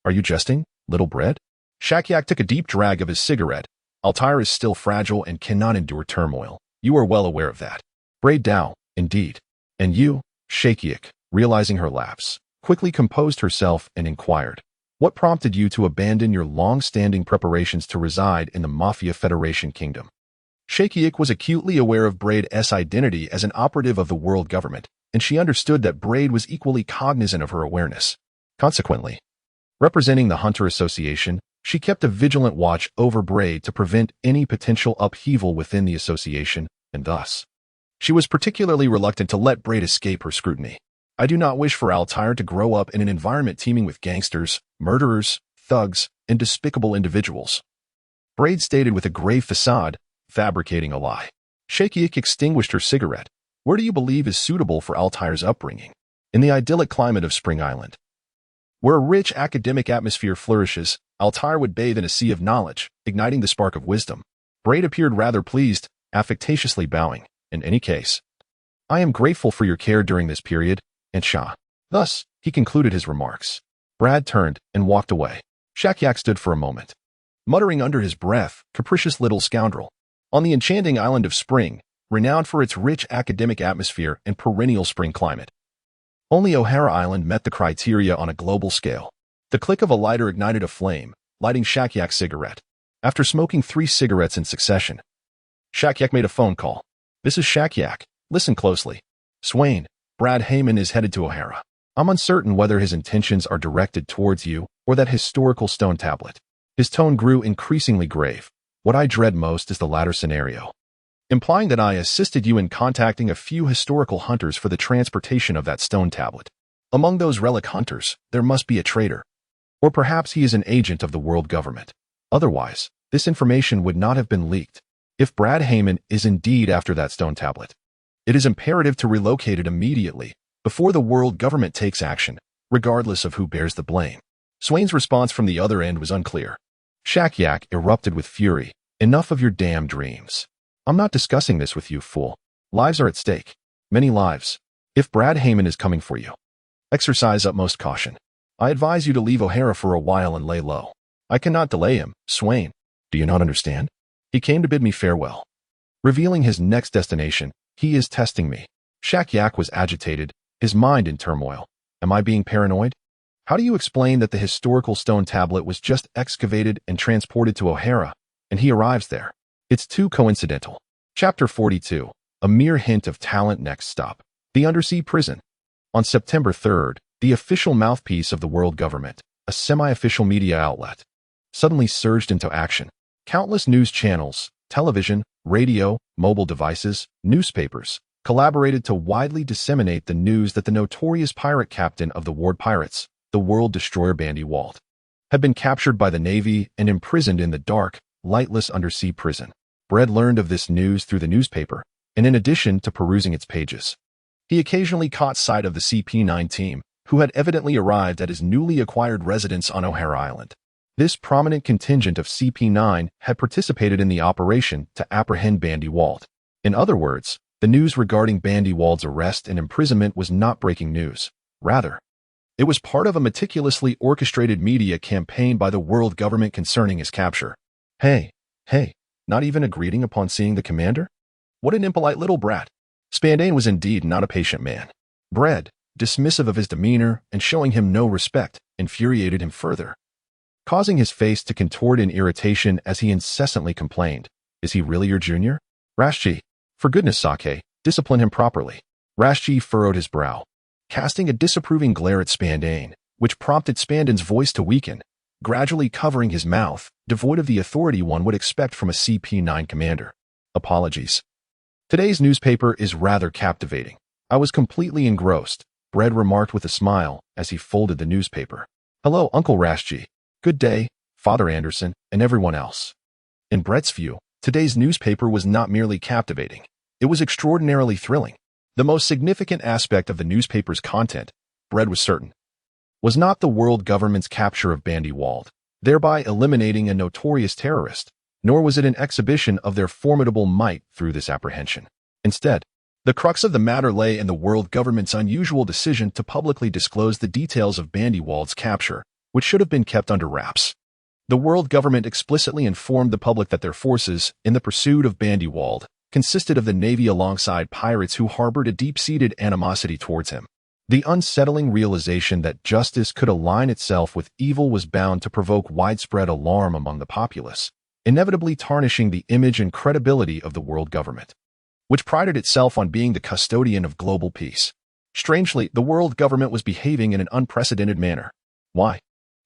Are you jesting, little Brad? Shakyak took a deep drag of his cigarette. Altair is still fragile and cannot endure turmoil. You are well aware of that. Braid Dow, indeed. And you, Shakiak, realizing her lapse, quickly composed herself and inquired, what prompted you to abandon your long-standing preparations to reside in the Mafia Federation Kingdom? Shakiak was acutely aware of Braid's identity as an operative of the world government, and she understood that Braid was equally cognizant of her awareness. Consequently, representing the Hunter Association, she kept a vigilant watch over Braid to prevent any potential upheaval within the association, and thus, she was particularly reluctant to let Braid escape her scrutiny. I do not wish for Altair to grow up in an environment teeming with gangsters, murderers, thugs, and despicable individuals. Braid stated with a grave facade, fabricating a lie. Shakiak extinguished her cigarette. Where do you believe is suitable for Altair's upbringing? In the idyllic climate of Spring Island. Where a rich academic atmosphere flourishes, Altair would bathe in a sea of knowledge, igniting the spark of wisdom. Braid appeared rather pleased, affectatiously bowing. In any case, I am grateful for your care during this period, and Shah. Thus, he concluded his remarks. Brad turned and walked away. Shakiak stood for a moment, muttering under his breath, capricious little scoundrel. On the enchanting island of Spring, renowned for its rich academic atmosphere and perennial spring climate, only O'Hara Island met the criteria on a global scale. The click of a lighter ignited a flame, lighting Shakiak's cigarette. After smoking 3 cigarettes in succession, Shakiak made a phone call. This is Shakiak. Listen closely. Swain, Brad Heyman is headed to O'Hara. I'm uncertain whether his intentions are directed towards you or that historical stone tablet. His tone grew increasingly grave. What I dread most is the latter scenario, implying that I assisted you in contacting a few historical hunters for the transportation of that stone tablet. Among those relic hunters, there must be a traitor. Or perhaps he is an agent of the world government. Otherwise, this information would not have been leaked. If Brad Heyman is indeed after that stone tablet, it is imperative to relocate it immediately, before the world government takes action, regardless of who bears the blame. Swain's response from the other end was unclear. Shakiak erupted with fury. Enough of your damn dreams. I'm not discussing this with you, fool. Lives are at stake. Many lives. If Brad Heyman is coming for you, exercise utmost caution. I advise you to leave O'Hara for a while and lay low. I cannot delay him, Swain. Do you not understand? He came to bid me farewell. Revealing his next destination, he is testing me. Shakiak was agitated, his mind in turmoil. Am I being paranoid? How do you explain that the historical stone tablet was just excavated and transported to O'Hara, and he arrives there? It's too coincidental. Chapter 42. A mere hint of talent. Next stop. The undersea prison. On September 3rd, the official mouthpiece of the world government, a semi-official media outlet, suddenly surged into action. Countless news channels, television, radio, mobile devices, newspapers, collaborated to widely disseminate the news that the notorious pirate captain of the Ward Pirates, the world destroyer Bandy Walt, had been captured by the Navy and imprisoned in the dark, lightless undersea prison. Brad learned of this news through the newspaper, and in addition to perusing its pages, he occasionally caught sight of the CP9 team, who had evidently arrived at his newly acquired residence on O'Hara Island. This prominent contingent of CP9 had participated in the operation to apprehend Bandy Walt. In other words, the news regarding Bandy Walt's arrest and imprisonment was not breaking news. Rather, it was part of a meticulously orchestrated media campaign by the world government concerning his capture. Hey, not even a greeting upon seeing the commander? What an impolite little brat. Spandane was indeed not a patient man. Brad, dismissive of his demeanor and showing him no respect, infuriated him further, causing his face to contort in irritation as he incessantly complained. Is he really your junior? Rashji, for goodness sake, discipline him properly. Rashji furrowed his brow, casting a disapproving glare at Spandane, which prompted Spandane's voice to weaken, gradually covering his mouth, devoid of the authority one would expect from a CP9 commander. Apologies. Today's newspaper is rather captivating. I was completely engrossed, Brad remarked with a smile as he folded the newspaper. Hello, Uncle Rashji. Good day, Father Anderson, and everyone else. In Brett's view, today's newspaper was not merely captivating. It was extraordinarily thrilling. The most significant aspect of the newspaper's content, Brett was certain, was not the world government's capture of Bandy Walt, thereby eliminating a notorious terrorist, nor was it an exhibition of their formidable might through this apprehension. Instead, the crux of the matter lay in the world government's unusual decision to publicly disclose the details of Bandy Walt's capture, which should have been kept under wraps. The world government explicitly informed the public that their forces, in the pursuit of Bandywald, consisted of the Navy alongside pirates who harbored a deep-seated animosity towards him. The unsettling realization that justice could align itself with evil was bound to provoke widespread alarm among the populace, inevitably tarnishing the image and credibility of the world government, which prided itself on being the custodian of global peace. Strangely, the world government was behaving in an unprecedented manner. Why?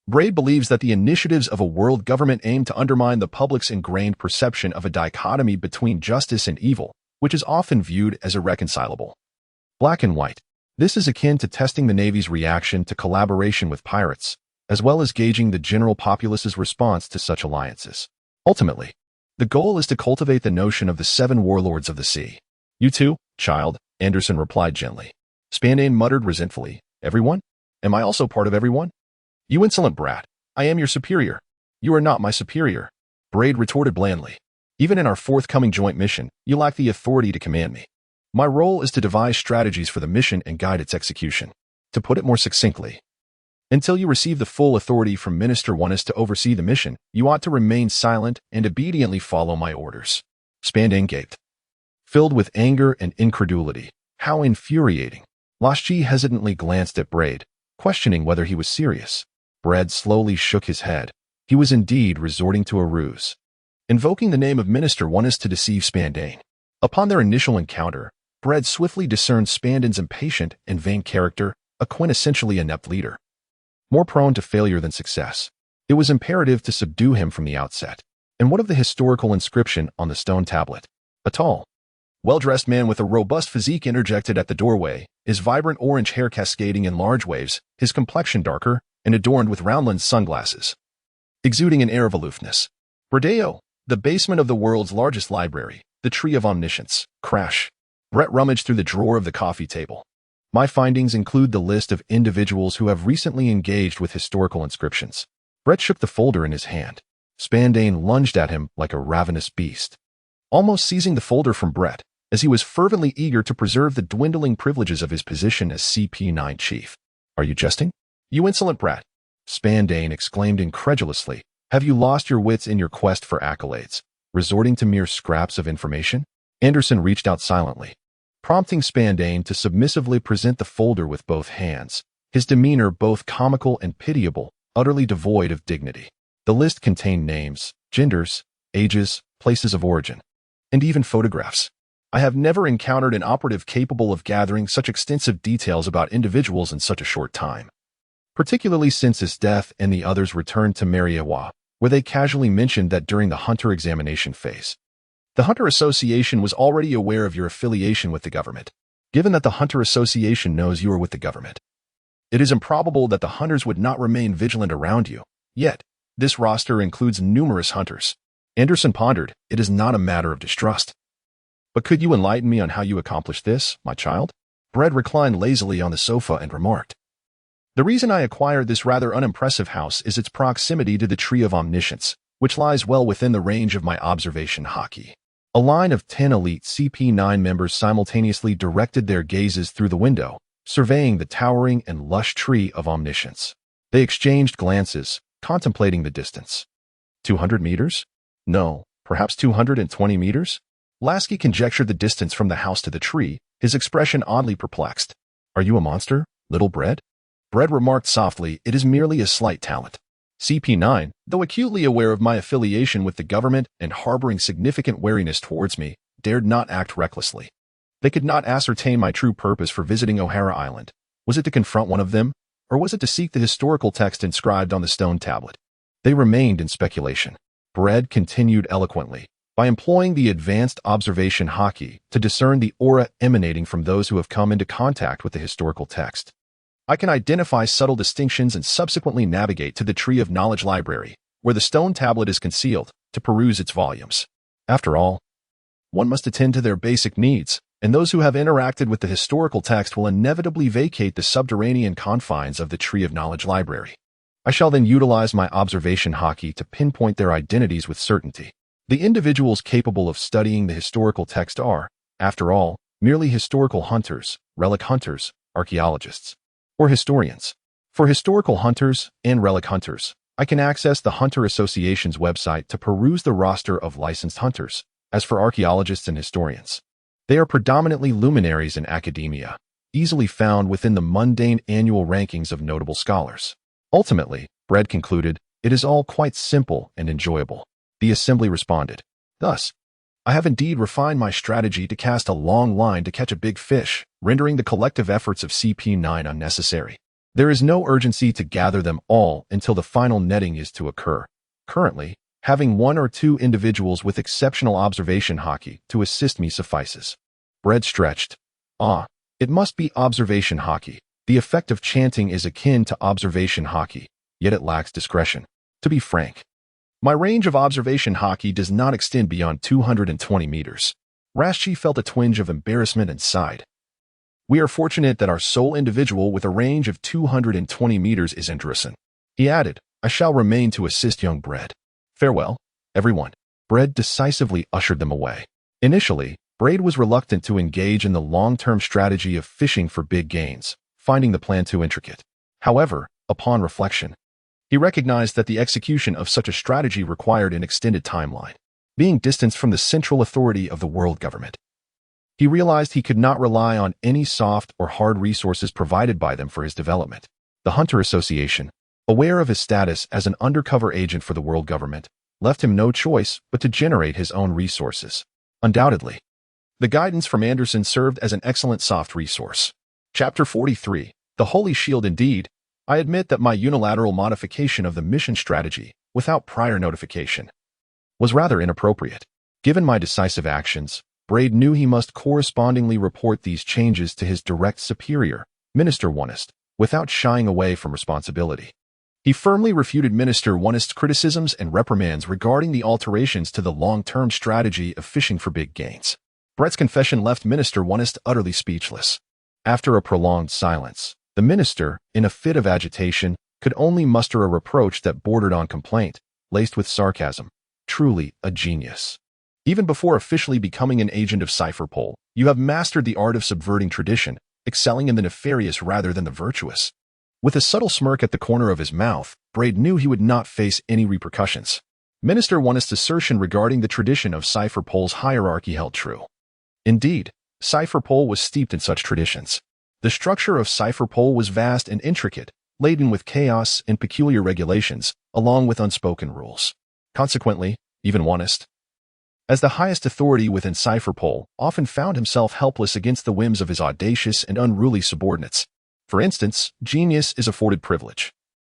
Braid believes that the initiatives of a world government aim to undermine the public's ingrained perception of a dichotomy between justice and evil, which is often viewed as irreconcilable. Black and white. This is akin to testing the Navy's reaction to collaboration with pirates, as well as gauging the general populace's response to such alliances. Ultimately, the goal is to cultivate the notion of the seven warlords of the sea. You too, child, Anderson replied gently. Spandane muttered resentfully. Everyone? Am I also part of everyone? You insolent brat. I am your superior. You are not my superior. Braid retorted blandly. Even in our forthcoming joint mission, you lack the authority to command me. My role is to devise strategies for the mission and guide its execution. To put it more succinctly, until you receive the full authority from Minister Wano to oversee the mission, you ought to remain silent and obediently follow my orders. Spandane gaped, filled with anger and incredulity. How infuriating. Lashji hesitantly glanced at Braid, questioning whether he was serious. Braid slowly shook his head. He was indeed resorting to a ruse, invoking the name of Minister Wano to deceive Spandane. Upon their initial encounter, Braid swiftly discerned Spandane's impatient and vain character, a quintessentially inept leader, more prone to failure than success. It was imperative to subdue him from the outset. And what of the historical inscription on the stone tablet? A tall, well-dressed man with a robust physique interjected at the doorway, his vibrant orange hair cascading in large waves, his complexion darker and adorned with round-lensed sunglasses, exuding an air of aloofness. Bradeo, the basement of the world's largest library, the Tree of Omniscience. Crash. Brett rummaged through the drawer of the coffee table. My findings include the list of individuals who have recently engaged with historical inscriptions. Brett shook the folder in his hand. Spandane lunged at him like a ravenous beast, almost seizing the folder from Brett, as he was fervently eager to preserve the dwindling privileges of his position as CP9 chief. Are you jesting? You insolent brat! Spandane exclaimed incredulously. Have you lost your wits in your quest for accolades, resorting to mere scraps of information? Anderson reached out silently, prompting Spandane to submissively present the folder with both hands, his demeanor both comical and pitiable, utterly devoid of dignity. The list contained names, genders, ages, places of origin, and even photographs. I have never encountered an operative capable of gathering such extensive details about individuals in such a short time, particularly since his death and the others returned to Mariawa, where they casually mentioned that during the Hunter examination phase, the Hunter Association was already aware of your affiliation with the government. Given that the Hunter Association knows you are with the government, it is improbable that the Hunters would not remain vigilant around you. Yet, this roster includes numerous Hunters. Anderson pondered. It is not a matter of distrust. But could you enlighten me on how you accomplished this, my child? Brett reclined lazily on the sofa and remarked. The reason I acquired this rather unimpressive house is its proximity to the Tree of Omniscience, which lies well within the range of my observation hockey. A line of 10 elite CP9 members simultaneously directed their gazes through the window, surveying the towering and lush Tree of Omniscience. They exchanged glances, contemplating the distance. 200 meters? No, perhaps 220 meters? Lasky conjectured the distance from the house to the tree, his expression oddly perplexed. Are you a monster, little Bread? Bread remarked softly, it is merely a slight talent. CP9, though acutely aware of my affiliation with the government and harboring significant wariness towards me, dared not act recklessly. They could not ascertain my true purpose for visiting O'Hara Island. Was it to confront one of them, or was it to seek the historical text inscribed on the stone tablet? They remained in speculation. Bread continued eloquently, by employing the advanced observation hockey to discern the aura emanating from those who have come into contact with the historical text. I can identify subtle distinctions and subsequently navigate to the Tree of Knowledge Library, where the stone tablet is concealed, to peruse its volumes. After all, one must attend to their basic needs, and those who have interacted with the historical text will inevitably vacate the subterranean confines of the Tree of Knowledge Library. I shall then utilize my observation hockey to pinpoint their identities with certainty. The individuals capable of studying the historical text are, after all, merely historical hunters, relic hunters, archaeologists, or historians. For historical hunters and relic hunters, I can access the Hunter Association's website to peruse the roster of licensed hunters. As for archaeologists and historians, they are predominantly luminaries in academia, easily found within the mundane annual rankings of notable scholars. Ultimately, Bread concluded, it is all quite simple and enjoyable. The assembly responded, thus, I have indeed refined my strategy to cast a long line to catch a big fish, rendering the collective efforts of CP9 unnecessary. There is no urgency to gather them all until the final netting is to occur. Currently, having 1 or 2 individuals with exceptional observation hockey to assist me suffices. Bread stretched. It must be observation hockey. The effect of chanting is akin to observation hockey, yet it lacks discretion. To be frank, my range of observation hockey does not extend beyond 220 meters. Rashchi felt a twinge of embarrassment and sighed. We are fortunate that our sole individual with a range of 220 meters is Andressen. He added, I shall remain to assist young Bread. Farewell, everyone. Bread decisively ushered them away. Initially, Bread was reluctant to engage in the long-term strategy of fishing for big gains, finding the plan too intricate. However, upon reflection, he recognized that the execution of such a strategy required an extended timeline, being distanced from the central authority of the world government. He realized he could not rely on any soft or hard resources provided by them for his development. The Hunter Association, aware of his status as an undercover agent for the world government, left him no choice but to generate his own resources. Undoubtedly, the guidance from Anderson served as an excellent soft resource. Chapter 43. The Holy Shield. Indeed, I admit that my unilateral modification of the mission strategy, without prior notification, was rather inappropriate. Given my decisive actions, Braid knew he must correspondingly report these changes to his direct superior, Minister Wonist, without shying away from responsibility. He firmly refuted Minister Wonist's criticisms and reprimands regarding the alterations to the long-term strategy of fishing for big gains. Brett's confession left Minister Wonist utterly speechless. After a prolonged silence, the minister, in a fit of agitation, could only muster a reproach that bordered on complaint, laced with sarcasm. Truly a genius. Even before officially becoming an agent of Cypherpole, you have mastered the art of subverting tradition, excelling in the nefarious rather than the virtuous. With a subtle smirk at the corner of his mouth, Braid knew he would not face any repercussions. Minister Wonist's assertion regarding the tradition of Cypherpole's hierarchy held true. Indeed, Cypherpole was steeped in such traditions. The structure of Cypherpole was vast and intricate, laden with chaos and peculiar regulations, along with unspoken rules. Consequently, even Wonist, as the highest authority within Cypherpole, often found himself helpless against the whims of his audacious and unruly subordinates. For instance, genius is afforded privilege,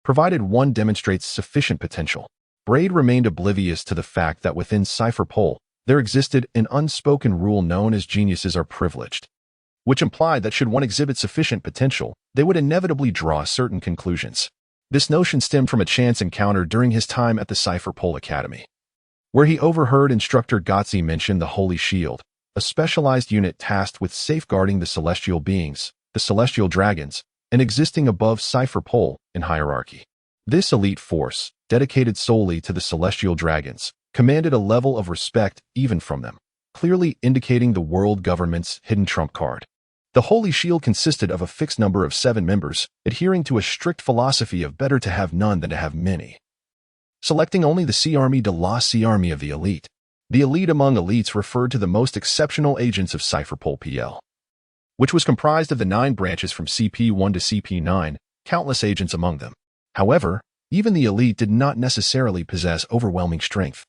provided one demonstrates sufficient potential. Braid remained oblivious to the fact that within Cypherpole, there existed an unspoken rule known as geniuses are privileged, which implied that should one exhibit sufficient potential, they would inevitably draw certain conclusions. This notion stemmed from a chance encounter during his time at the Cypherpole Academy, where he overheard instructor Gotzi mention the Holy Shield, a specialized unit tasked with safeguarding the celestial beings, the celestial dragons, and existing above Cypherpole in hierarchy. This elite force, dedicated solely to the celestial dragons, commanded a level of respect even from them, clearly indicating the world government's hidden trump card. The Holy Shield consisted of a fixed number of 7 members, adhering to a strict philosophy of better to have none than to have many, selecting only the Sea Army de la Sea Army of the elite. The elite among elites referred to the most exceptional agents of Cypherpole PL, which was comprised of the 9 branches from CP1 to CP9, countless agents among them. However, even the elite did not necessarily possess overwhelming strength,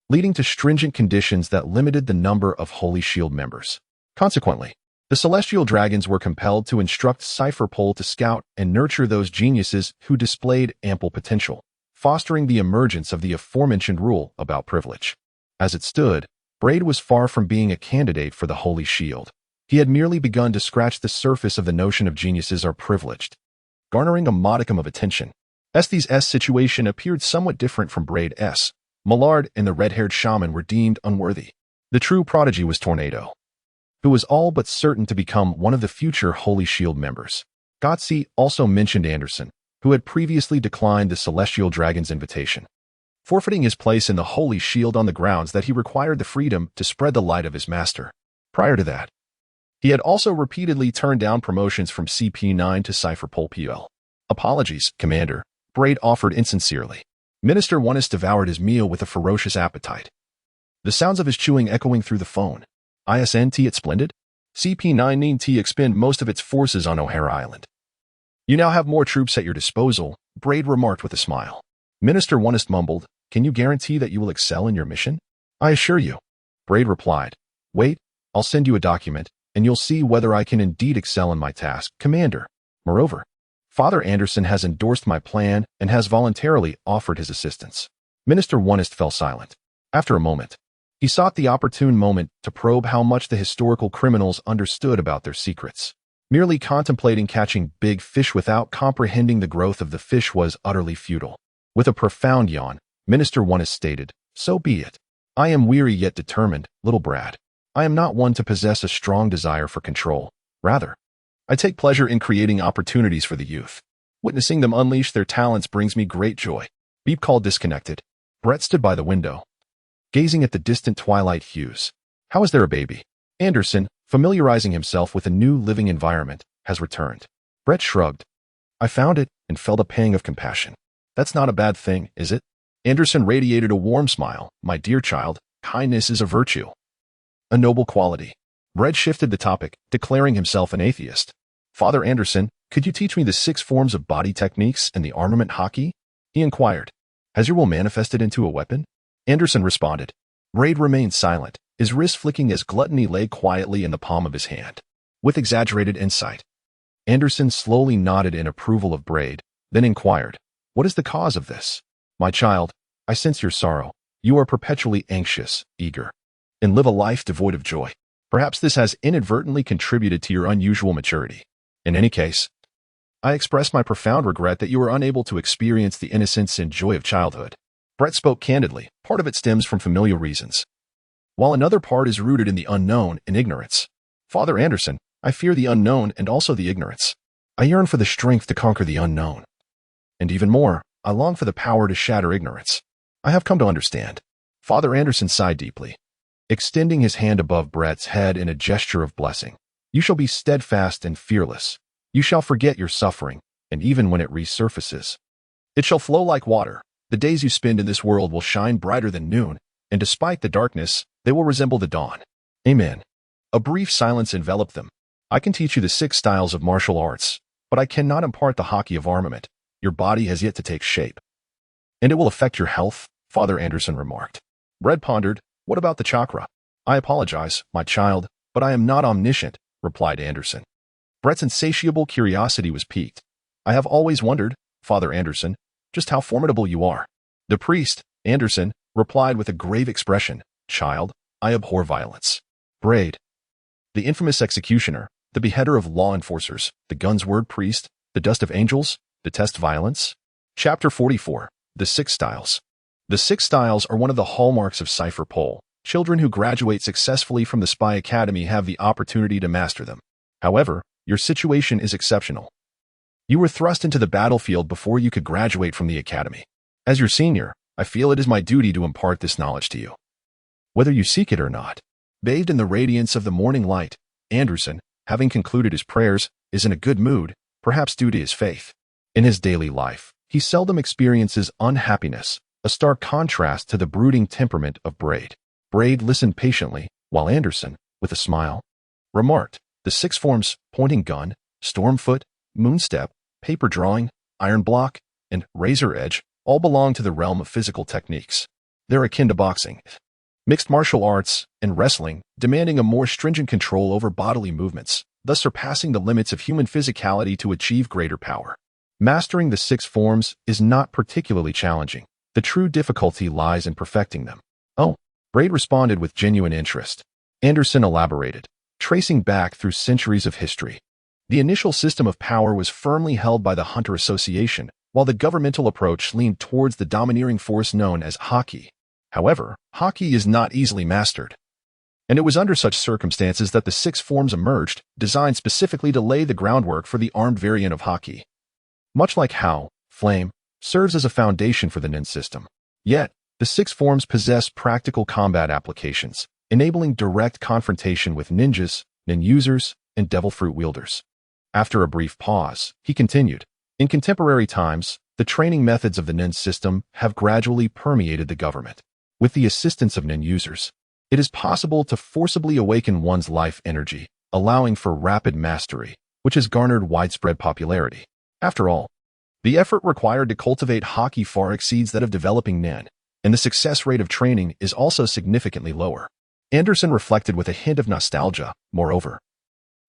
leading to stringent conditions that limited the number of Holy Shield members. Consequently, the celestial dragons were compelled to instruct Cypherpole to scout and nurture those geniuses who displayed ample potential, fostering the emergence of the aforementioned rule about privilege. As it stood, Braid was far from being a candidate for the Holy Shield. He had merely begun to scratch the surface of the notion of geniuses are privileged, garnering a modicum of attention. Estes' situation appeared somewhat different from Braid's. Millard and the red-haired shaman were deemed unworthy. The true prodigy was Tornado, who was all but certain to become one of the future Holy Shield members. Gotzi also mentioned Anderson, who had previously declined the Celestial Dragon's invitation, forfeiting his place in the Holy Shield on the grounds that he required the freedom to spread the light of his master. Prior to that, he had also repeatedly turned down promotions from CP9 to Cypherpole PL. Apologies, Commander, Braid offered insincerely. Minister Onest devoured his meal with a ferocious appetite. The sounds of his chewing echoing through the phone. "ISNT at Splendid? CP-19T expend most of its forces on O'Hara Island. You now have more troops at your disposal," Braid remarked with a smile. Minister Onest mumbled, "Can you guarantee that you will excel in your mission?" "I assure you," Braid replied. "Wait, I'll send you a document, and you'll see whether I can indeed excel in my task, Commander. Moreover, Father Anderson has endorsed my plan and has voluntarily offered his assistance." Minister Onest fell silent. After a moment, he sought the opportune moment to probe how much the historical criminals understood about their secrets. Merely contemplating catching big fish without comprehending the growth of the fish was utterly futile. With a profound yawn, Minister Onest stated, "So be it. I am weary yet determined, little Brad. I am not one to possess a strong desire for control. Rather, I take pleasure in creating opportunities for the youth. Witnessing them unleash their talents brings me great joy." Beep call disconnected. Brett stood by the window, gazing at the distant twilight hues. "How is there a baby?" Anderson, familiarizing himself with a new living environment, has returned. Brett shrugged. "I found it and felt a pang of compassion. That's not a bad thing, is it?" Anderson radiated a warm smile. "My dear child, kindness is a virtue. A noble quality." Brett shifted the topic, declaring himself an atheist. "Father Anderson, could you teach me the 6 forms of body techniques and the armament hockey?" he inquired. "Has your will manifested into a weapon?" Anderson responded. Braid remained silent, his wrist flicking as gluttony lay quietly in the palm of his hand. With exaggerated insight, Anderson slowly nodded in approval of Braid, then inquired, "What is the cause of this?" "My child, I sense your sorrow. You are perpetually anxious, eager, and live a life devoid of joy. Perhaps this has inadvertently contributed to your unusual maturity. In any case, I express my profound regret that you are unable to experience the innocence and joy of childhood." Brett spoke candidly. Part of it stems from familial reasons, while another part is rooted in the unknown and ignorance. "Father Anderson, I fear the unknown and also the ignorance. I yearn for the strength to conquer the unknown. And even more, I long for the power to shatter ignorance. I have come to understand." Father Anderson sighed deeply, extending his hand above Brett's head in a gesture of blessing. "You shall be steadfast and fearless. You shall forget your suffering, and even when it resurfaces, it shall flow like water. The days you spend in this world will shine brighter than noon, and despite the darkness, they will resemble the dawn." Amen. A brief silence enveloped them. "I can teach you the 6 styles of martial arts, but I cannot impart the hockey of armament. Your body has yet to take shape. And it will affect your health," Father Anderson remarked. Brett pondered, "What about the chakra?" "I apologize, my child, but I am not omniscient," replied Anderson. Brett's insatiable curiosity was piqued. "I have always wondered, Father Anderson, just how formidable you are." The priest, Anderson, replied with a grave expression, "Child, I abhor violence." Braid, the infamous executioner, the beheader of law enforcers, the gun's word priest, the dust of angels, detest violence. Chapter 44. The 6 Styles. The 6 styles are one of the hallmarks of Cipher Pol. Children who graduate successfully from the Spy Academy have the opportunity to master them. However, your situation is exceptional. You were thrust into the battlefield before you could graduate from the academy. As your senior, I feel it is my duty to impart this knowledge to you, whether you seek it or not." Bathed in the radiance of the morning light, Anderson, having concluded his prayers, is in a good mood, perhaps due to his faith. In his daily life, he seldom experiences unhappiness, a stark contrast to the brooding temperament of Braid. Braid listened patiently, while Anderson, with a smile, remarked, "The 6 forms, pointing gun, stormfoot, moonstep, paper drawing, iron block, and razor edge, all belong to the realm of physical techniques. They're akin to boxing, mixed martial arts, and wrestling, demanding a more stringent control over bodily movements, thus surpassing the limits of human physicality to achieve greater power. Mastering the 6 forms is not particularly challenging. The true difficulty lies in perfecting them." "Oh," Braid responded with genuine interest. Anderson elaborated, tracing back through centuries of history. The initial system of power was firmly held by the Hunter Association, while the governmental approach leaned towards the domineering force known as hockey. However, hockey is not easily mastered, and it was under such circumstances that the 6 forms emerged, designed specifically to lay the groundwork for the armed variant of hockey. Much like how flame serves as a foundation for the nin system. Yet, the 6 forms possess practical combat applications, enabling direct confrontation with ninjas, nin users, and devil fruit wielders. After a brief pause, he continued, "In contemporary times, The training methods of the Nen system have gradually permeated the government. With the assistance of Nen users, it is possible to forcibly awaken one's life energy, allowing for rapid mastery, which has garnered widespread popularity. After all, the effort required to cultivate Haki far exceeds that of developing Nen, and the success rate of training is also significantly lower. Anderson reflected with a hint of nostalgia. Moreover,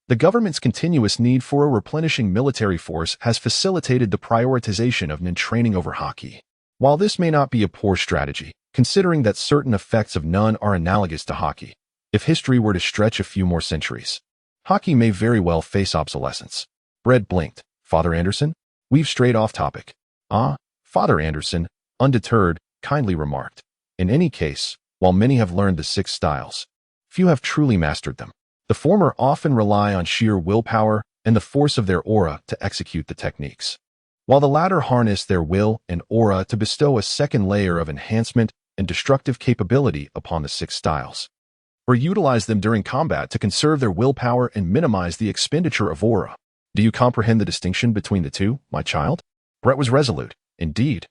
the government's continuous need for a replenishing military force has facilitated the prioritization of Nen training over Haki. While this may not be a poor strategy, considering that certain effects of Nen are analogous to Haki, if history were to stretch a few more centuries, Haki may very well face obsolescence. Brad blinked. Father Anderson? We've strayed off topic. Ah, Father Anderson, undeterred, kindly remarked. In any case, while many have learned the 6 styles, few have truly mastered them. The former often rely on sheer willpower and the force of their aura to execute the techniques, while the latter harness their will and aura to bestow a second layer of enhancement and destructive capability upon the 6 styles, or utilize them during combat to conserve their willpower and minimize the expenditure of aura. Do you comprehend the distinction between the two, my child? Brett was resolute. Indeed.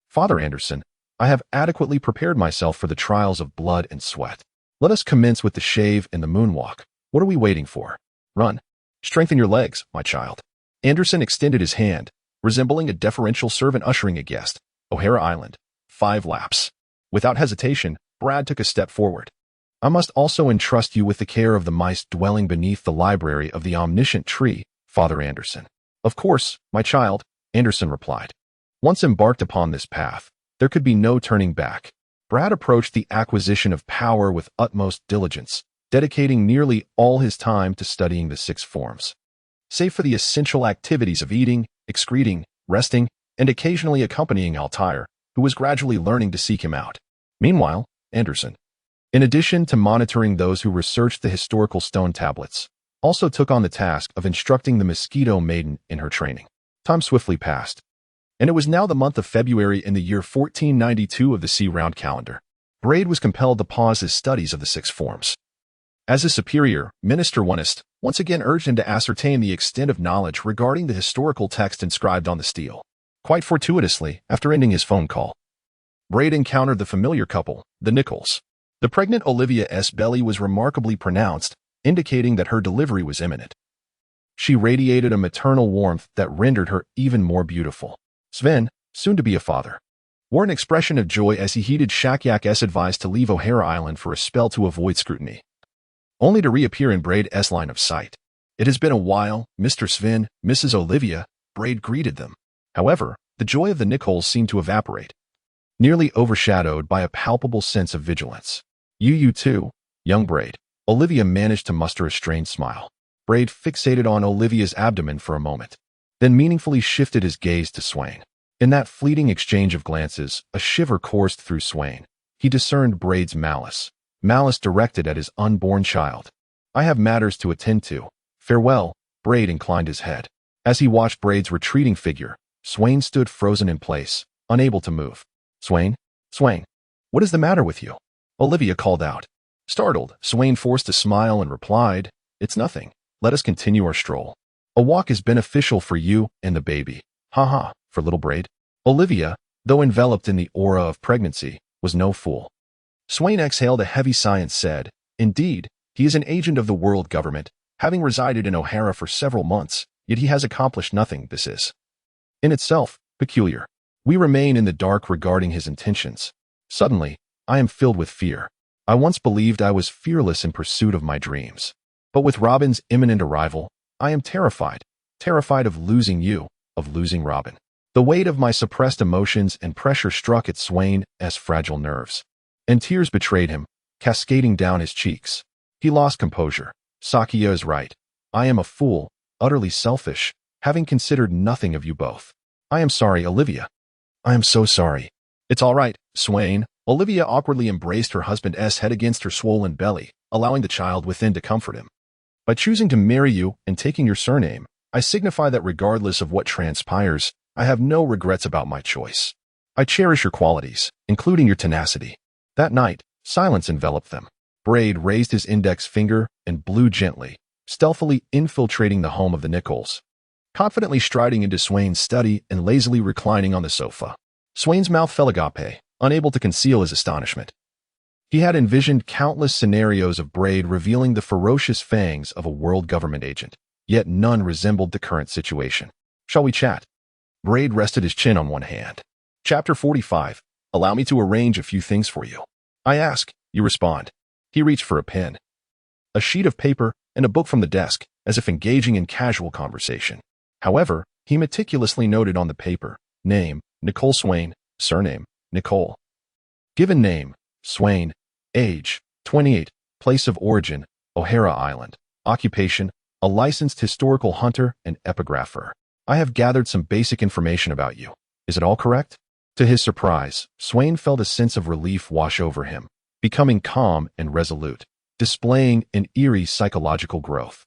Father Anderson, I have adequately prepared myself for the trials of blood and sweat. Let us commence with the shave and the moonwalk. What are we waiting for? Run. Strengthen your legs, my child. Anderson extended his hand, resembling a deferential servant ushering a guest. O'Hara Island. 5 laps. Without hesitation, Brad took a step forward. I must also entrust you with the care of the mice dwelling beneath the library of the omniscient tree, Father Anderson. Of course, my child, Anderson replied. Once embarked upon this path, there could be no turning back. Brad approached the acquisition of power with utmost diligence, dedicating nearly all his time to studying the 6 forms. Save for the essential activities of eating, excreting, resting, and occasionally accompanying Altair, who was gradually learning to seek him out. Meanwhile, Anderson, in addition to monitoring those who researched the historical stone tablets, also took on the task of instructing the Mosquito Maiden in her training. Time swiftly passed, and it was now the month of February in the year 1492 of the sea-round calendar. Braid was compelled to pause his studies of the 6 forms. As his superior, Minister Onist once again urged him to ascertain the extent of knowledge regarding the historical text inscribed on the stele. Quite fortuitously, after ending his phone call, Braid encountered the familiar couple, the Nichols. The pregnant Olivia's belly was remarkably pronounced, indicating that her delivery was imminent. She radiated a maternal warmth that rendered her even more beautiful. Sven, soon to be a father, wore an expression of joy as he heeded Shakyak's advice to leave O'Hara Island for a spell to avoid scrutiny, only to reappear in Braid's line of sight. It has been a while, Mr. Sven, Mrs. Olivia, Braid greeted them. However, the joy of the Nichols seemed to evaporate, nearly overshadowed by a palpable sense of vigilance. You too, young Braid. Olivia managed to muster a strained smile. Braid fixated on Olivia's abdomen for a moment, then meaningfully shifted his gaze to Swain. In that fleeting exchange of glances, a shiver coursed through Swain. He discerned Braid's malice directed at his unborn child. I have matters to attend to. Farewell. Braid inclined his head. As he watched Braid's retreating figure, Swain stood frozen in place, unable to move. Swain, what is the matter with you? Olivia called out. Startled, Swain forced a smile and replied, It's nothing. Let us continue our stroll. A walk is beneficial for you and the baby. For little Braid. Olivia, though enveloped in the aura of pregnancy, was no fool. Swain exhaled a heavy sigh and said, Indeed, he is an agent of the world government, having resided in O'Hara for several months, yet he has accomplished nothing. This is, in itself, peculiar. We remain in the dark regarding his intentions. Suddenly, I am filled with fear. I once believed I was fearless in pursuit of my dreams. But with Robin's imminent arrival, I am terrified of losing you, of losing Robin. The weight of my suppressed emotions and pressure struck at Swain's fragile nerves, and tears betrayed him, cascading down his cheeks. He lost composure. Sakia is right. I am a fool, utterly selfish, having considered nothing of you both. I am sorry, Olivia. I am so sorry. It's all right, Swain. Olivia awkwardly embraced her husband's head against her swollen belly, allowing the child within to comfort him. By choosing to marry you and taking your surname, I signify that regardless of what transpires, I have no regrets about my choice. I cherish your qualities, including your tenacity. That night, silence enveloped them. Braid raised his index finger and blew gently, stealthily infiltrating the home of the Nichols. confidently striding into Swain's study and lazily reclining on the sofa. Swain's mouth fell agape, unable to conceal his astonishment. He had envisioned countless scenarios of Braid revealing the ferocious fangs of a world government agent, yet none resembled the current situation. Shall we chat? Braid rested his chin on one hand. Chapter 45. Allow me to arrange a few things for you. I ask, you respond. He reached for a pen, a sheet of paper, and a book from the desk, as if engaging in casual conversation. However, he meticulously noted on the paper, name, Nicole Swain, surname, Nicole. Given name, Swain, age, 28, place of origin, O'Hara Island, occupation, a licensed historical hunter and epigrapher. I have gathered some basic information about you. Is it all correct? To his surprise, Swain felt a sense of relief wash over him, becoming calm and resolute, displaying an eerie psychological growth.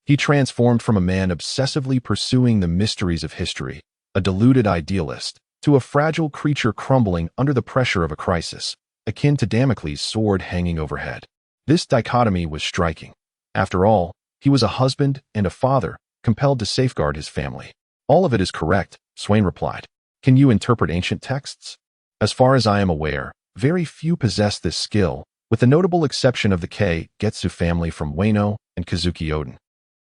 He transformed from a man obsessively pursuing the mysteries of history, a deluded idealist, to a fragile creature crumbling under the pressure of a crisis, akin to Damocles' sword hanging overhead. This dichotomy was striking. After all, he was a husband and a father, compelled to safeguard his family. All of it is correct, Swain replied. Can you interpret ancient texts? As far as I am aware, very few possess this skill, with the notable exception of the Getsu family from Wano and Kazuki Oden,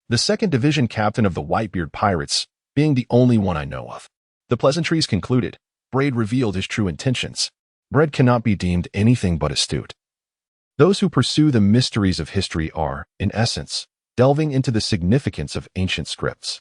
the 2nd Division captain of the Whitebeard Pirates, being the only one I know of. The pleasantries concluded, Braid revealed his true intentions. Braid cannot be deemed anything but astute. Those who pursue the mysteries of history are, in essence, delving into the significance of ancient scripts.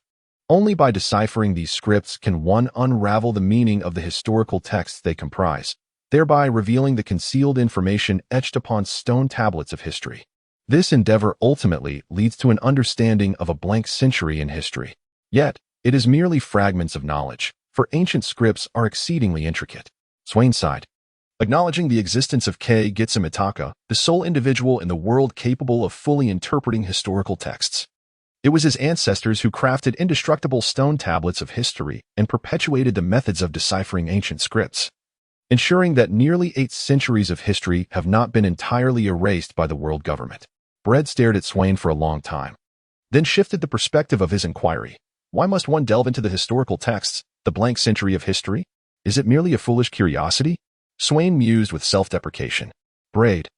Only by deciphering these scripts can one unravel the meaning of the historical texts they comprise, thereby revealing the concealed information etched upon stone tablets of history. This endeavor ultimately leads to an understanding of a blank century in history. Yet, it is merely fragments of knowledge, for ancient scripts are exceedingly intricate. Swain sighed. Acknowledging the existence of Getsu Mitaka, the sole individual in the world capable of fully interpreting historical texts. It was his ancestors who crafted indestructible stone tablets of history and perpetuated the methods of deciphering ancient scripts, ensuring that nearly 8 centuries of history have not been entirely erased by the world government. Braid stared at Swain for a long time, then shifted the perspective of his inquiry. Why must one delve into the historical texts, the blank century of history? Is it merely a foolish curiosity? Swain mused with self-deprecation. Braid,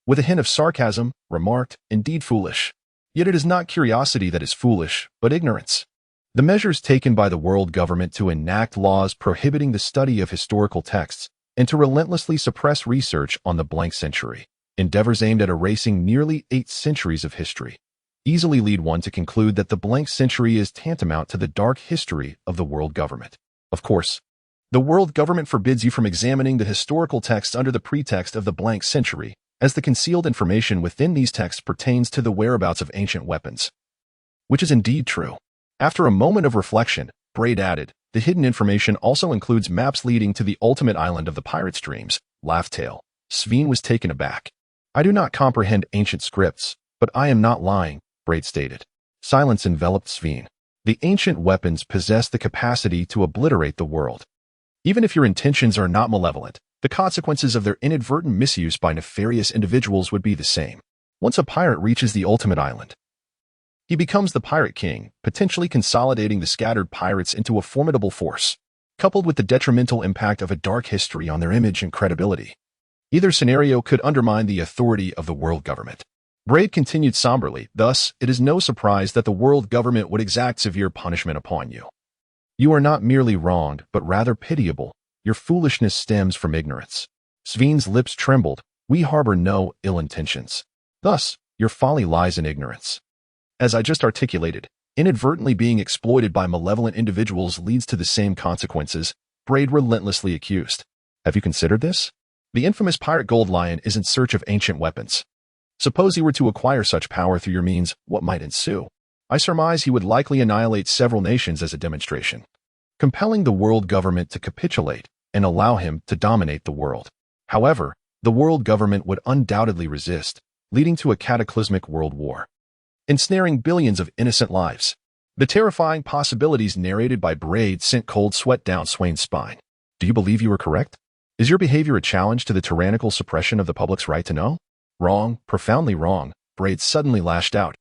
with a hint of sarcasm, remarked, indeed foolish. Yet it is not curiosity that is foolish, but ignorance. The measures taken by the world government to enact laws prohibiting the study of historical texts and to relentlessly suppress research on the blank century, endeavors aimed at erasing nearly 8 centuries of history, easily lead one to conclude that the blank century is tantamount to the dark history of the world government. Of course, the world government forbids you from examining the historical texts under the pretext of the blank century, as the concealed information within these texts pertains to the whereabouts of ancient weapons. Which is indeed true. After a moment of reflection, Braid added, the hidden information also includes maps leading to the ultimate island of the pirates' dreams, Laughtail. Swain was taken aback. I do not comprehend ancient scripts, but I am not lying, Braid stated. Silence enveloped Swain. The ancient weapons possess the capacity to obliterate the world. Even if your intentions are not malevolent, the consequences of their inadvertent misuse by nefarious individuals would be the same. Once a pirate reaches the ultimate island, he becomes the pirate king, potentially consolidating the scattered pirates into a formidable force, coupled with the detrimental impact of a dark history on their image and credibility. Either scenario could undermine the authority of the world government. Braid continued somberly, thus, it is no surprise that the world government would exact severe punishment upon you. You are not merely wronged, but rather pitiable. Your foolishness stems from ignorance. Swain's lips trembled. We harbor no ill intentions. Thus, your folly lies in ignorance. As I just articulated, inadvertently being exploited by malevolent individuals leads to the same consequences, Braid relentlessly accused. Have you considered this? The infamous pirate Gold Lion is in search of ancient weapons. Suppose he were to acquire such power through your means, what might ensue? I surmise he would likely annihilate several nations as a demonstration, compelling the world government to capitulate and allow him to dominate the world. However, the world government would undoubtedly resist, leading to a cataclysmic world war, ensnaring billions of innocent lives. The terrifying possibilities narrated by Braid sent cold sweat down Swain's spine. Do you believe you are correct? Is your behavior a challenge to the tyrannical suppression of the public's right to know? Wrong, profoundly wrong, Braid suddenly lashed out,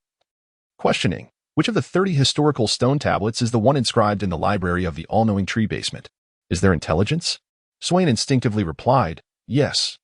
questioning, Which of the 30 historical stone tablets is the one inscribed in the library of the all-knowing tree basement? Is there intelligence? Swain instinctively replied, yes,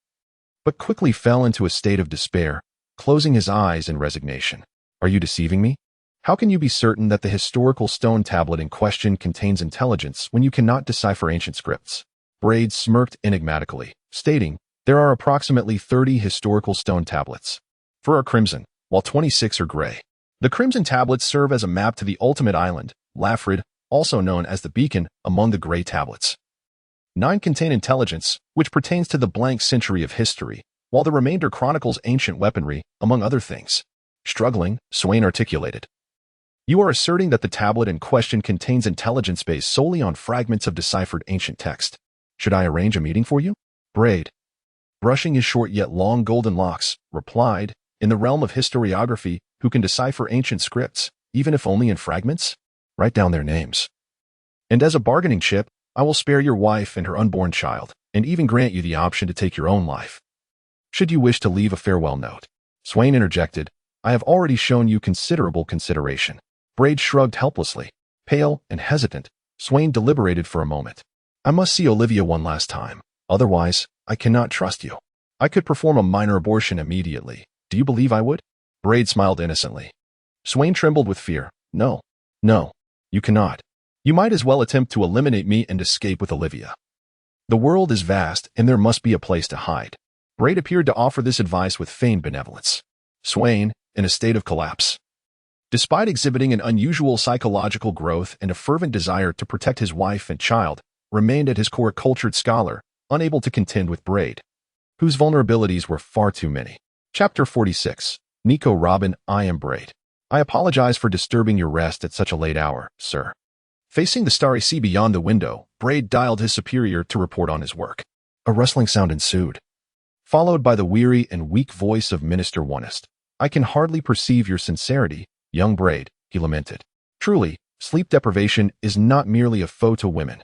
but quickly fell into a state of despair, closing his eyes in resignation. Are you deceiving me? How can you be certain that the historical stone tablet in question contains intelligence when you cannot decipher ancient scripts? Braid smirked enigmatically, stating, there are approximately 30 historical stone tablets. 4 are crimson, while 26 are gray. The crimson tablets serve as a map to the ultimate island, Lafrid, also known as the beacon, among the gray tablets. 9 contain intelligence, which pertains to the blank century of history, while the remainder chronicles ancient weaponry, among other things. Struggling, Swain articulated. You are asserting that the tablet in question contains intelligence based solely on fragments of deciphered ancient text. Should I arrange a meeting for you? Braid, brushing his short yet long golden locks, replied, in the realm of historiography, who can decipher ancient scripts, even if only in fragments? Write down their names. And as a bargaining chip, I will spare your wife and her unborn child, and even grant you the option to take your own life. Should you wish to leave a farewell note? Swain interjected, I have already shown you considerable consideration. Braid shrugged helplessly. Pale and hesitant, Swain deliberated for a moment. I must see Olivia one last time. Otherwise, I cannot trust you. I could perform a minor abortion immediately. Do you believe I would? Braid smiled innocently. Swain trembled with fear. No, you cannot. You might as well attempt to eliminate me and escape with Olivia. The world is vast, and there must be a place to hide. Braid appeared to offer this advice with feigned benevolence. Swain, in a state of collapse. Despite exhibiting an unusual psychological growth and a fervent desire to protect his wife and child, remained at his core a cultured scholar, unable to contend with Braid, whose vulnerabilities were far too many. Chapter 46. Nico Robin, I am Braid. I apologize for disturbing your rest at such a late hour, sir. Facing the starry sea beyond the window, Braid dialed his superior to report on his work. A rustling sound ensued, followed by the weary and weak voice of Minister Onest. I can hardly perceive your sincerity, young Braid, he lamented. Truly, sleep deprivation is not merely a foe to women.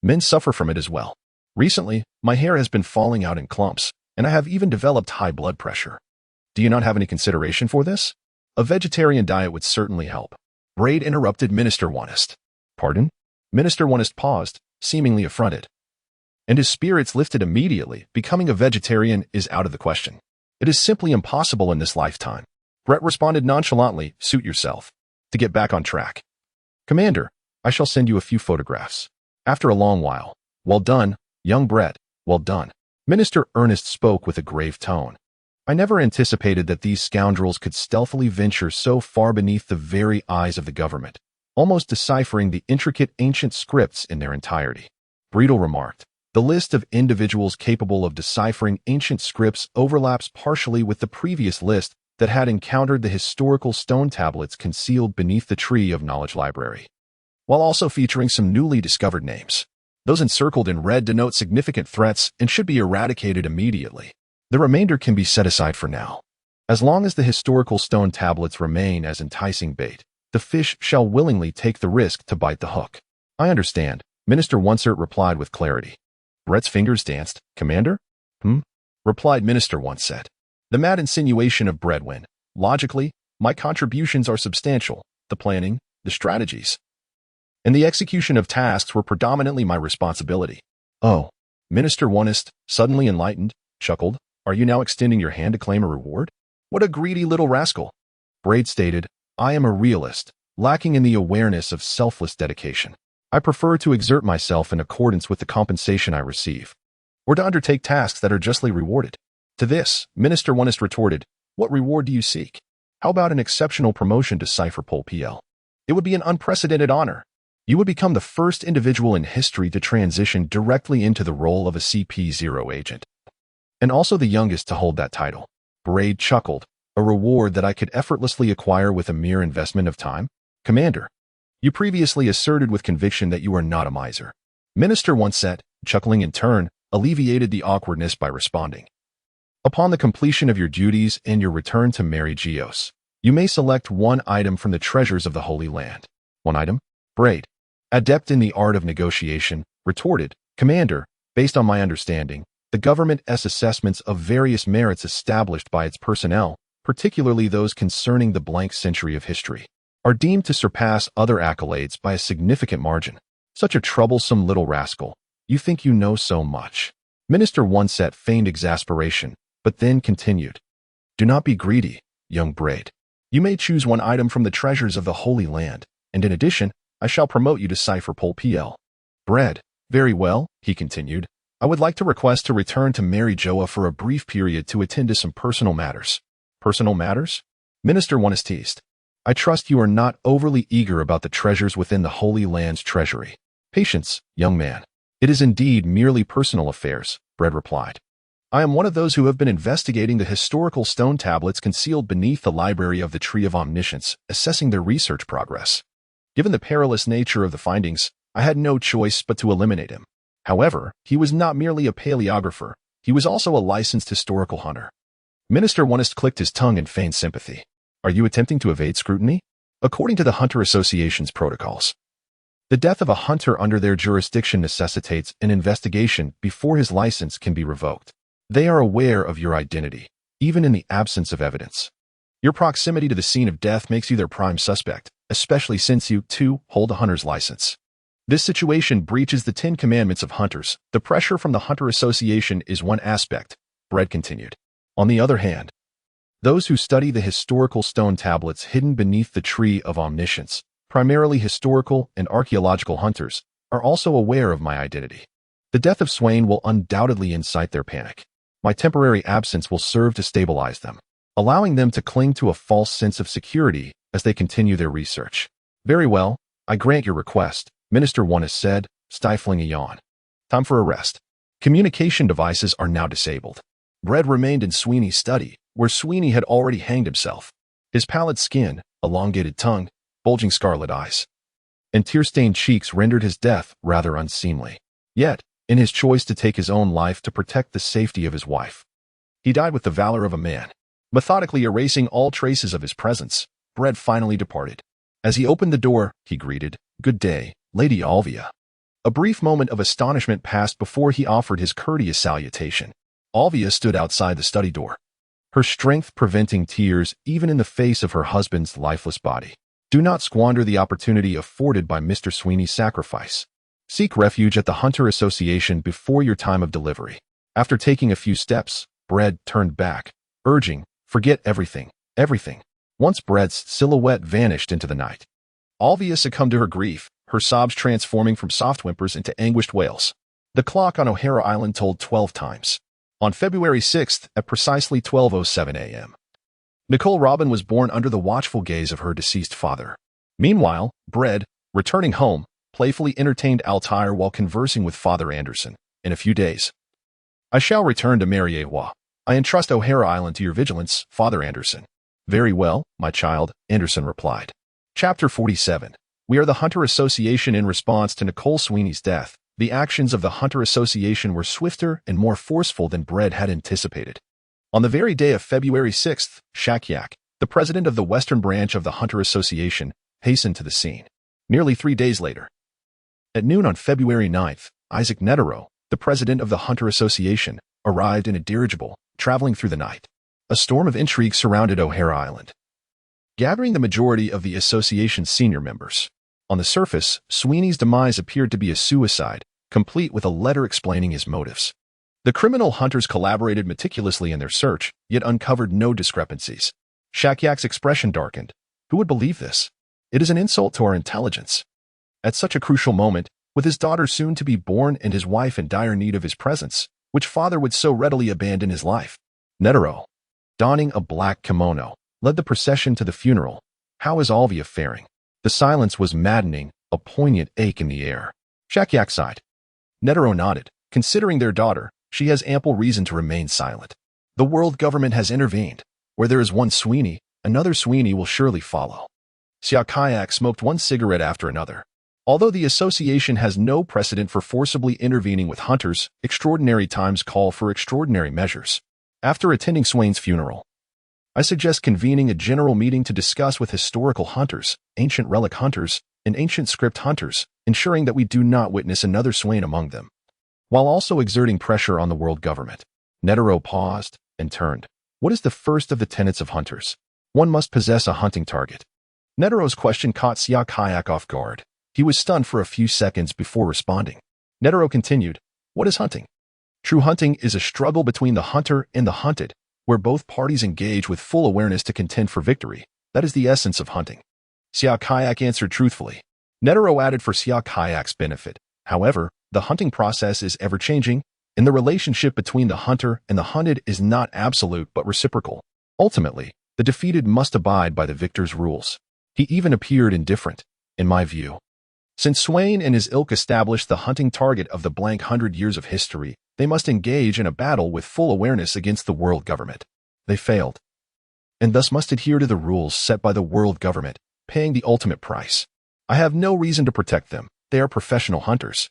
Men suffer from it as well. Recently, my hair has been falling out in clumps, and I have even developed high blood pressure. Do you not have any consideration for this? A vegetarian diet would certainly help. Braid interrupted Minister Onest. Pardon? Minister Onest paused, seemingly affronted. And his spirits lifted immediately. Becoming a vegetarian is out of the question. It is simply impossible in this lifetime. Brett responded nonchalantly, suit yourself. To get back on track. Commander, I shall send you a few photographs. After a long while. Well done, young Brett, well done. Minister Ernest spoke with a grave tone. I never anticipated that these scoundrels could stealthily venture so far beneath the very eyes of the government, almost deciphering the intricate ancient scripts in their entirety. Breedel remarked, the list of individuals capable of deciphering ancient scripts overlaps partially with the previous list that had encountered the historical stone tablets concealed beneath the Tree of Knowledge Library, while also featuring some newly discovered names. Those encircled in red denote significant threats and should be eradicated immediately. The remainder can be set aside for now. As long as the historical stone tablets remain as enticing bait, the fish shall willingly take the risk to bite the hook. I understand, Minister Onset replied with clarity. Brett's fingers danced. Commander? Replied Minister Onset. The mad insinuation of Breadwin. Logically, my contributions are substantial. The planning, the strategies, and the execution of tasks were predominantly my responsibility. Oh, Minister Onest, suddenly enlightened, chuckled. Are you now extending your hand to claim a reward? What a greedy little rascal. Braid stated, I am a realist, lacking in the awareness of selfless dedication. I prefer to exert myself in accordance with the compensation I receive, or to undertake tasks that are justly rewarded. To this, Minister Onest retorted, what reward do you seek? How about an exceptional promotion to Cipher Pol PL? It would be an unprecedented honor. You would become the first individual in history to transition directly into the role of a CP0 agent, and also the youngest to hold that title. Braid chuckled, a reward that I could effortlessly acquire with a mere investment of time? Commander, you previously asserted with conviction that you are not a miser. Minister Onset, chuckling in turn, alleviated the awkwardness by responding. Upon the completion of your duties and your return to Mary Geos, you may select one item from the treasures of the Holy Land. One item? Braid, adept in the art of negotiation, retorted, Commander, based on my understanding, the government's assessments of various merits established by its personnel, particularly those concerning the blank century of history, are deemed to surpass other accolades by a significant margin. Such a troublesome little rascal. You think you know so much. Minister Oneset feigned exasperation, but then continued. Do not be greedy, young Braid. You may choose one item from the treasures of the Holy Land, and in addition, I shall promote you to Cipher Pol PL. Bread. Very well, he continued. I would like to request to return to Mary Joa for a brief period to attend to some personal matters. Personal matters? Minister Oneset teased. I trust you are not overly eager about the treasures within the Holy Land's treasury. Patience, young man. It is indeed merely personal affairs, Bread replied. I am one of those who have been investigating the historical stone tablets concealed beneath the library of the Tree of Omniscience, assessing their research progress. Given the perilous nature of the findings, I had no choice but to eliminate him. However, he was not merely a paleographer, he was also a licensed historical hunter. Minister Oneset clicked his tongue in feigned sympathy. Are you attempting to evade scrutiny? According to the Hunter Association's protocols, the death of a hunter under their jurisdiction necessitates an investigation before his license can be revoked. They are aware of your identity, even in the absence of evidence. Your proximity to the scene of death makes you their prime suspect, especially since you, too, hold a hunter's license. This situation breaches the 10 Commandments of hunters. The pressure from the Hunter Association is one aspect, Bread continued. On the other hand, those who study the historical stone tablets hidden beneath the Tree of Omniscience, primarily historical and archaeological hunters, are also aware of my identity. The death of Swain will undoubtedly incite their panic. My temporary absence will serve to stabilize them, allowing them to cling to a false sense of security as they continue their research. Very well, I grant your request, Minister Oneset said, stifling a yawn. Time for a rest. Communication devices are now disabled. Bread remained in Sweeney's study, where Sweeney had already hanged himself. His pallid skin, elongated tongue, bulging scarlet eyes, and tear-stained cheeks rendered his death rather unseemly. Yet, in his choice to take his own life to protect the safety of his wife, he died with the valor of a man. Methodically erasing all traces of his presence, Bread finally departed. As he opened the door, he greeted, Good day, Lady Alvia. A brief moment of astonishment passed before he offered his courteous salutation. Alvia stood outside the study door, her strength preventing tears even in the face of her husband's lifeless body. Do not squander the opportunity afforded by Mr. Sweeney's sacrifice. Seek refuge at the Hunter Association before your time of delivery. After taking a few steps, Bread turned back, urging, Forget everything, everything. Once Bread's silhouette vanished into the night, Alvia succumbed to her grief, her sobs transforming from soft whimpers into anguished wails. The clock on O'Hara Island told 12 times. On February 6th, at precisely 12:07 a.m., Nicole Robin was born under the watchful gaze of her deceased father. Meanwhile, Bread, returning home, playfully entertained Altair while conversing with Father Anderson. In a few days, I shall return to Mariewa. I entrust O'Hara Island to your vigilance, Father Anderson. Very well, my child, Anderson replied. Chapter 47. We are the Hunter Association. In response to Nicole Sweeney's death, the actions of the Hunter Association were swifter and more forceful than Bread had anticipated. On the very day of February 6th, Shakyak, the president of the Western branch of the Hunter Association, hastened to the scene. Nearly 3 days later, at noon on February 9th, Isaac Netero, the president of the Hunter Association, arrived in a dirigible, traveling through the night. A storm of intrigue surrounded O'Hara Island, gathering the majority of the association's senior members. On the surface, Sweeney's demise appeared to be a suicide, complete with a letter explaining his motives. The criminal hunters collaborated meticulously in their search, yet uncovered no discrepancies. Shakyak's expression darkened. Who would believe this? It is an insult to our intelligence. At such a crucial moment, with his daughter soon to be born and his wife in dire need of his presence, which father would so readily abandon his life? Netero, donning a black kimono, led the procession to the funeral. How is Alvia faring? The silence was maddening, a poignant ache in the air. Shakyak sighed. Netero nodded. Considering their daughter, she has ample reason to remain silent. The world government has intervened. Where there is one Sweeney, another Sweeney will surely follow. Siakayak smoked one cigarette after another. Although the association has no precedent for forcibly intervening with hunters, extraordinary times call for extraordinary measures. After attending Swain's funeral, I suggest convening a general meeting to discuss with historical hunters, ancient relic hunters, and ancient script hunters, ensuring that we do not witness another Swain among them, while also exerting pressure on the world government. Netero paused and turned. What is the first of the tenets of hunters? One must possess a hunting target. Netero's question caught Yokai off guard. He was stunned for a few seconds before responding. Netero continued, "What is hunting? True hunting is a struggle between the hunter and the hunted, where both parties engage with full awareness to contend for victory. That is the essence of hunting." Yokai answered truthfully. Netero added for Yokai's benefit, "However, the hunting process is ever-changing, and the relationship between the hunter and the hunted is not absolute but reciprocal. Ultimately, the defeated must abide by the victor's rules." He even appeared indifferent, in my view. Since Swain and his ilk established the hunting target of the blank 100 years of history, they must engage in a battle with full awareness against the world government. They failed, and thus must adhere to the rules set by the world government, paying the ultimate price. I have no reason to protect them. They are professional hunters.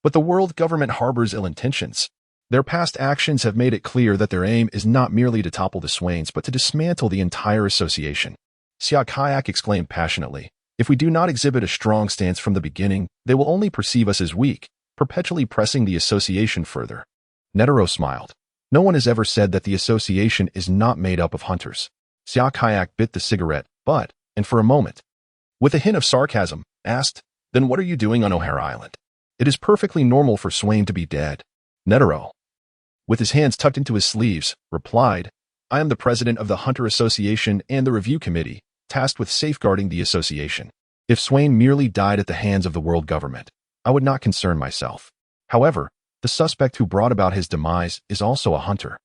But the world government harbors ill intentions. Their past actions have made it clear that their aim is not merely to topple the Swains but to dismantle the entire association. Yokai exclaimed passionately, "If we do not exhibit a strong stance from the beginning, they will only perceive us as weak, perpetually pressing the association further." Netero smiled. "No one has ever said that the association is not made up of hunters." Yokai bit the cigarette, and for a moment, with a hint of sarcasm, asked, "Then what are you doing on O'Hara Island?" "It is perfectly normal for Swain to be dead." Netero, with his hands tucked into his sleeves, replied, "I am the president of the Hunter Association and the Review Committee, tasked with safeguarding the association. If Swain merely died at the hands of the world government, I would not concern myself. However, the suspect who brought about his demise is also a hunter,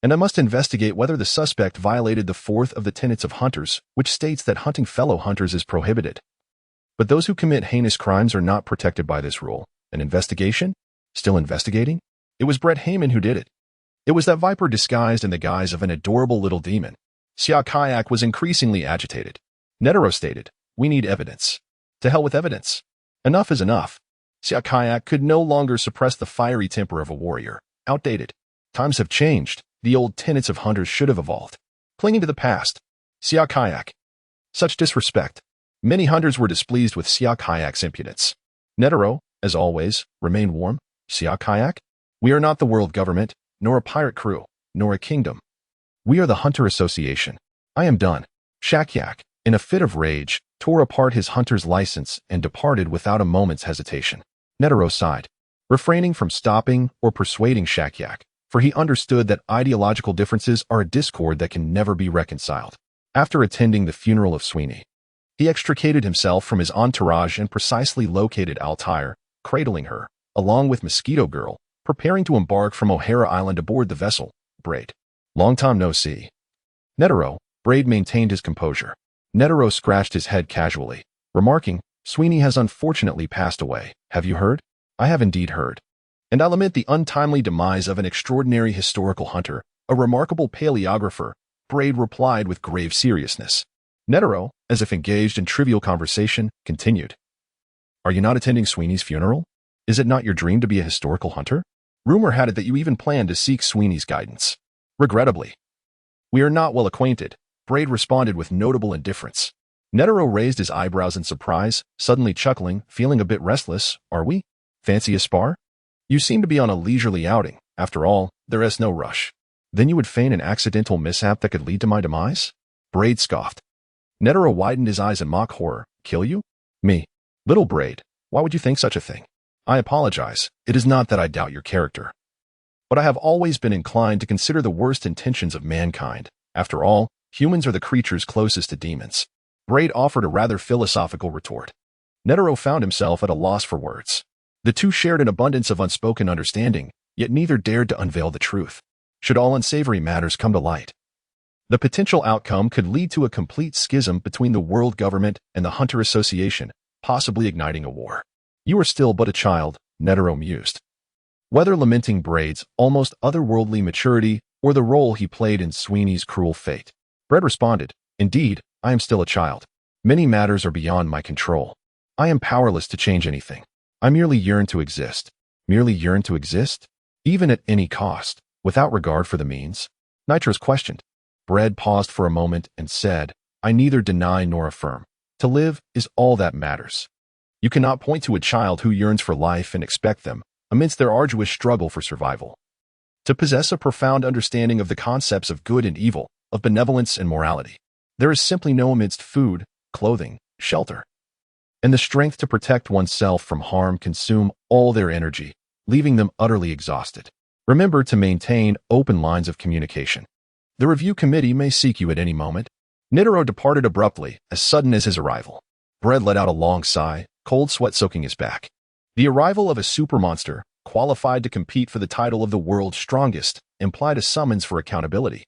and I must investigate whether the suspect violated the fourth of the tenets of hunters, which states that hunting fellow hunters is prohibited. But those who commit heinous crimes are not protected by this rule. An investigation? Still investigating? It was Brett Heyman who did it. It was that viper disguised in the guise of an adorable little demon." Yokai was increasingly agitated. Netero stated, "We need evidence." "To hell with evidence. Enough is enough." Yokai could no longer suppress the fiery temper of a warrior. "Outdated. Times have changed. The old tenets of hunters should have evolved." Clinging to the past. Yokai. Such disrespect. Many hunters were displeased with Yokai's impudence. Netero, as always, remained warm. "Yokai, we are not the world government, nor a pirate crew, nor a kingdom. We are the Hunter Association. I am done." Shakyak, in a fit of rage, tore apart his hunter's license and departed without a moment's hesitation. Netero sighed, refraining from stopping or persuading Shakyak, for he understood that ideological differences are a discord that can never be reconciled. After attending the funeral of Sweeney, he extricated himself from his entourage and precisely located Altair, cradling her, along with Mosquito Girl, preparing to embark from O'Hara Island aboard the vessel. "Braid. Long time no see." "Netero." Braid maintained his composure. Netero scratched his head casually, remarking, "Sweeney has unfortunately passed away. Have you heard?" "I have indeed heard. And I lament the untimely demise of an extraordinary historical hunter, a remarkable paleographer," Braid replied with grave seriousness. Netero, as if engaged in trivial conversation, continued, "Are you not attending Sweeney's funeral? Is it not your dream to be a historical hunter? Rumor had it that you even planned to seek Sweeney's guidance." "Regrettably, we are not well acquainted," Braid responded with notable indifference. Netero raised his eyebrows in surprise, suddenly chuckling, feeling a bit restless. "Are we? Fancy a spar? You seem to be on a leisurely outing. After all, there is no rush." "Then you would feign an accidental mishap that could lead to my demise?" Braid scoffed. Netero widened his eyes in mock horror. "Kill you? Me? Little Braid, why would you think such a thing? I apologize. It is not that I doubt your character, but I have always been inclined to consider the worst intentions of mankind. After all, humans are the creatures closest to demons." Braid offered a rather philosophical retort. Netero found himself at a loss for words. The two shared an abundance of unspoken understanding, yet neither dared to unveil the truth. Should all unsavory matters come to light, the potential outcome could lead to a complete schism between the world government and the Hunter Association, possibly igniting a war. "You are still but a child," Netero mused. Whether lamenting Braid's almost otherworldly maturity or the role he played in Sweeney's cruel fate, Braid responded, "Indeed, I am still a child. Many matters are beyond my control. I am powerless to change anything. I merely yearn to exist." "Merely yearn to exist? Even at any cost, without regard for the means?" Nitros questioned. Braid paused for a moment and said, "I neither deny nor affirm. To live is all that matters. You cannot point to a child who yearns for life and expect them, amidst their arduous struggle for survival, to possess a profound understanding of the concepts of good and evil, of benevolence and morality. There is simply no amidst food, clothing, shelter, and the strength to protect oneself from harm consume all their energy, leaving them utterly exhausted. Remember to maintain open lines of communication. The review committee may seek you at any moment. Nitaro departed abruptly, as sudden as his arrival. Bread let out a long sigh, cold sweat soaking his back. The arrival of a supermonster, qualified to compete for the title of the world's strongest, implied a summons for accountability.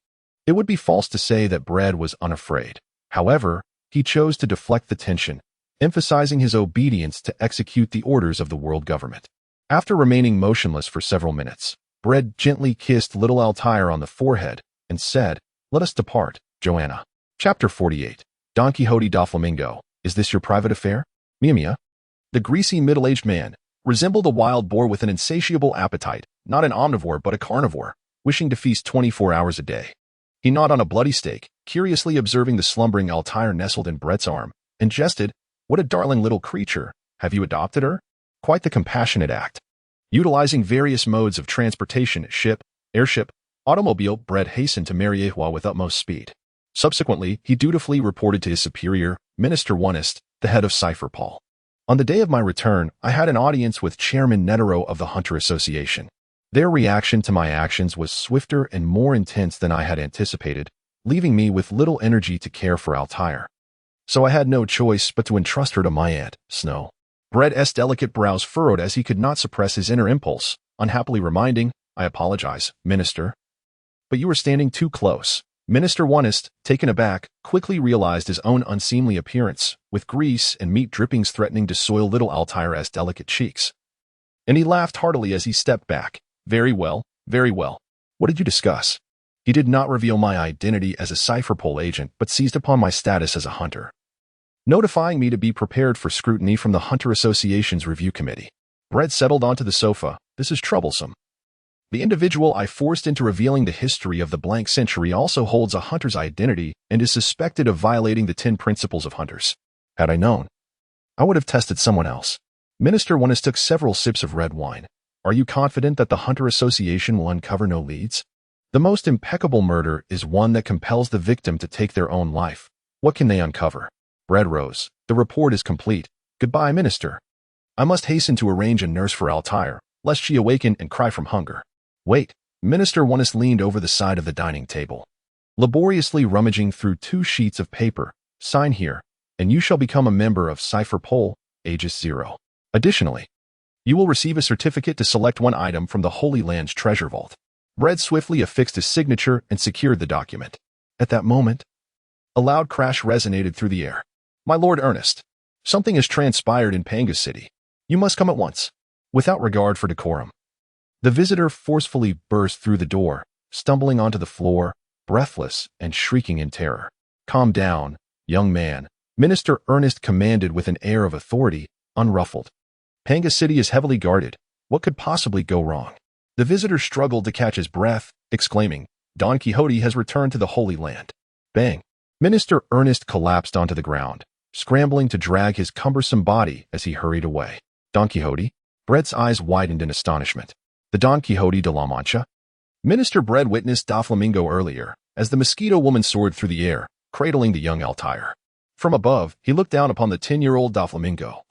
It would be false to say that Bread was unafraid. However, he chose to deflect the tension, emphasizing his obedience to execute the orders of the world government. After remaining motionless for several minutes, Bread gently kissed little Altair on the forehead and said, "Let us depart, Joanna." Chapter 48. Don Quixote da Flamingo. Is this your private affair? Mia. The greasy middle-aged man resembled a wild boar with an insatiable appetite, not an omnivore but a carnivore, wishing to feast 24 hours a day. He gnawed on a bloody steak, curiously observing the slumbering Altair nestled in Brett's arm, and jested, "What a darling little creature. Have you adopted her?" Quite the compassionate act. Utilizing various modes of transportation, ship, airship, automobile, Brett hastened to Mariehua with utmost speed. Subsequently, he dutifully reported to his superior, Minister Onest, the head of Cipher Paul. On the day of my return, I had an audience with Chairman Netero of the Hunter Association. Their reaction to my actions was swifter and more intense than I had anticipated, leaving me with little energy to care for Altair. So I had no choice but to entrust her to my aunt, Snow. Brett's delicate brows furrowed as he could not suppress his inner impulse, unhappily reminding, "I apologize, Minister. But you were standing too close." Minister Onest, taken aback, quickly realized his own unseemly appearance, with grease and meat drippings threatening to soil little Altair's delicate cheeks. And he laughed heartily as he stepped back. Very well, very well. What did you discuss?" He did not reveal my identity as a Cypherpole agent, but seized upon my status as a hunter, notifying me to be prepared for scrutiny from the Hunter Association's review committee. Brett settled onto the sofa. "This is troublesome. The individual I forced into revealing the history of the blank century also holds a hunter's identity and is suspected of violating the 10 principles of hunters. Had I known, I would have tested someone else." Minister Onest took several sips of red wine. "Are you confident that the Hunter Association will uncover no leads? The most impeccable murder is one that compels the victim to take their own life. What can they uncover?" Bread rose. "The report is complete. Goodbye, Minister. I must hasten to arrange a nurse for Altair, lest she awaken and cry from hunger." "Wait." Minister Onest leaned over the side of the dining table, laboriously rummaging through 2 sheets of paper. "Sign here, and you shall become a member of Cipher Pole, Aegis 0. Additionally, you will receive a certificate to select one item from the Holy Land's treasure vault." Bread swiftly affixed his signature and secured the document. At that moment, a loud crash resonated through the air. "My Lord Ernest, something has transpired in Panga City. You must come at once." Without regard for decorum, the visitor forcefully burst through the door, stumbling onto the floor, breathless and shrieking in terror. "Calm down, young man," Minister Ernest commanded with an air of authority, unruffled. "Panga City is heavily guarded. What could possibly go wrong?" The visitor struggled to catch his breath, exclaiming, "Don Quixote has returned to the Holy Land." Bang! Minister Ernest collapsed onto the ground, scrambling to drag his cumbersome body as he hurried away. "Don Quixote?" Brett's eyes widened in astonishment. "The Don Quixote de la Mancha?" Minister Bread witnessed Da Flamingo earlier, as the mosquito woman soared through the air, cradling the young Altair. From above, he looked down upon the 10-year-old Da Flamingo,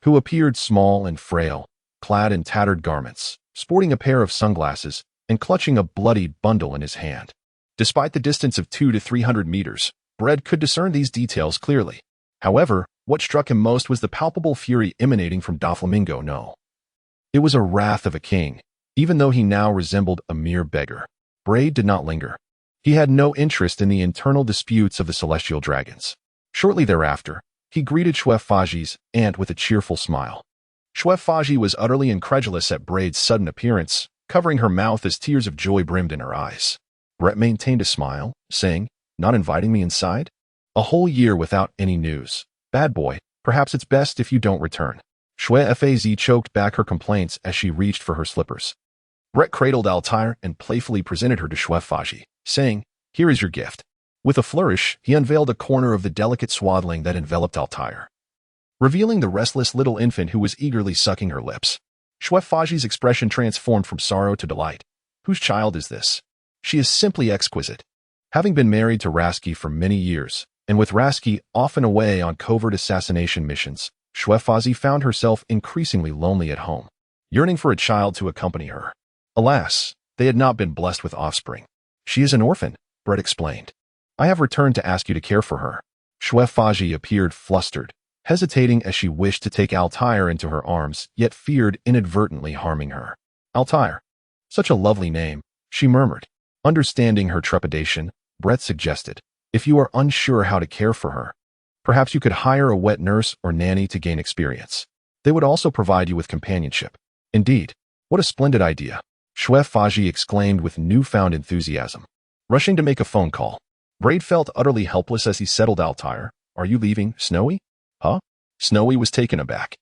who appeared small and frail, clad in tattered garments, sporting a pair of sunglasses, and clutching a bloodied bundle in his hand. Despite the distance of 200 to 300 meters, Bread could discern these details clearly. However, what struck him most was the palpable fury emanating from Da Flamingo. No, it was a wrath of a king, even though he now resembled a mere beggar. Bread did not linger. He had no interest in the internal disputes of the celestial dragons. Shortly thereafter, he greeted Chef Faji's aunt with a cheerful smile. Chef Faji was utterly incredulous at Bread's sudden appearance, covering her mouth as tears of joy brimmed in her eyes. Brett maintained a smile, saying, "Not inviting me inside? A whole year without any news. Bad boy, perhaps it's best if you don't return." Chef Faji choked back her complaints as she reached for her slippers. Brett cradled Altair and playfully presented her to Chef Faji, saying, "Here is your gift." With a flourish, he unveiled a corner of the delicate swaddling that enveloped Altair, revealing the restless little infant who was eagerly sucking her lips. Chef Faji's expression transformed from sorrow to delight. "Whose child is this? She is simply exquisite." Having been married to Rasky for many years, And with Rasky often away on covert assassination missions, Shwefazi found herself increasingly lonely at home, yearning for a child to accompany her. Alas, they had not been blessed with offspring. She is an orphan, Brett explained. I have returned to ask you to care for her. Shwefazi appeared flustered, hesitating as she wished to take Altair into her arms, yet feared inadvertently harming her. Altair. Such a lovely name, she murmured. Understanding her trepidation, Brett suggested, if you are unsure how to care for her, perhaps you could hire a wet nurse or nanny to gain experience. They would also provide you with companionship. Indeed, what a splendid idea, Shwefazi exclaimed with newfound enthusiasm. Rushing to make a phone call, Braid felt utterly helpless as he settled Altair. Are you leaving, Snowy? Huh? Snowy was taken aback.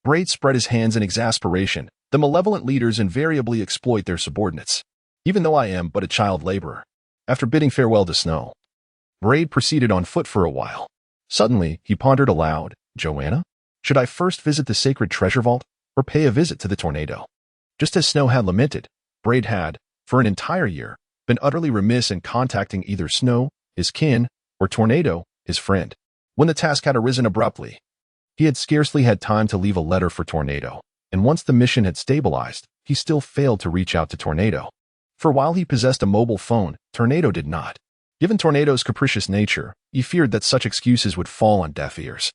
Braid spread his hands in exasperation. The malevolent leaders invariably exploit their subordinates. Even though I am but a child laborer. After bidding farewell to Snow, Braid proceeded on foot for a while. Suddenly, he pondered aloud, Joanna? Should I first visit the sacred treasure vault, or pay a visit to the tornado? Just as Snow had lamented, Braid had, for an entire year, been utterly remiss in contacting either Snow, his kin, or Tornado, his friend. When the task had arisen abruptly, he had scarcely had time to leave a letter for Tornado, and once the mission had stabilized, he still failed to reach out to Tornado. For while he possessed a mobile phone, Tornado did not. Given Tornado's capricious nature, he feared that such excuses would fall on deaf ears,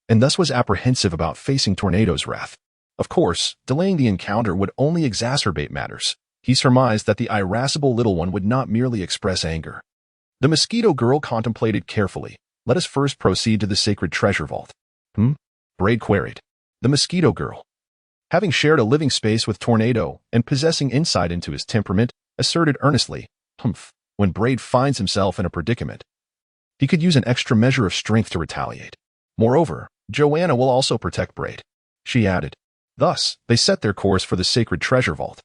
and thus was apprehensive about facing Tornado's wrath. Of course, delaying the encounter would only exacerbate matters. He surmised that the irascible little one would not merely express anger. The Mosquito Girl contemplated carefully. Let us first proceed to the sacred treasure vault. Braid queried. The Mosquito Girl, having shared a living space with Tornado and possessing insight into his temperament, asserted earnestly, when Braid finds himself in a predicament, he could use an extra measure of strength to retaliate. Moreover, Joanna will also protect Braid, she added. Thus, they set their course for the sacred treasure vault.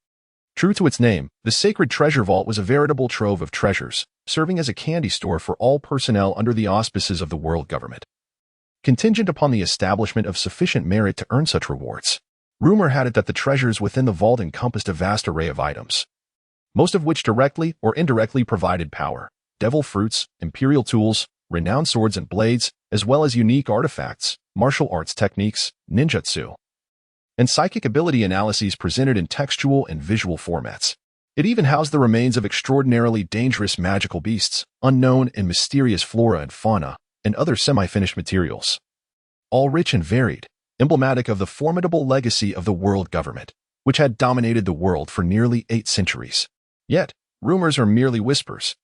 True to its name, the sacred treasure vault was a veritable trove of treasures, serving as a candy store for all personnel under the auspices of the world government, contingent upon the establishment of sufficient merit to earn such rewards. Rumor had it that the treasures within the vault encompassed a vast array of items, most of which directly or indirectly provided power, devil fruits, imperial tools, renowned swords and blades, as well as unique artifacts, martial arts techniques, ninjutsu, and psychic ability analyses presented in textual and visual formats. It even housed the remains of extraordinarily dangerous magical beasts, unknown and mysterious flora and fauna, and other semi-finished materials, all rich and varied, emblematic of the formidable legacy of the world government, which had dominated the world for nearly 8 centuries. Yet, rumors are merely whispers.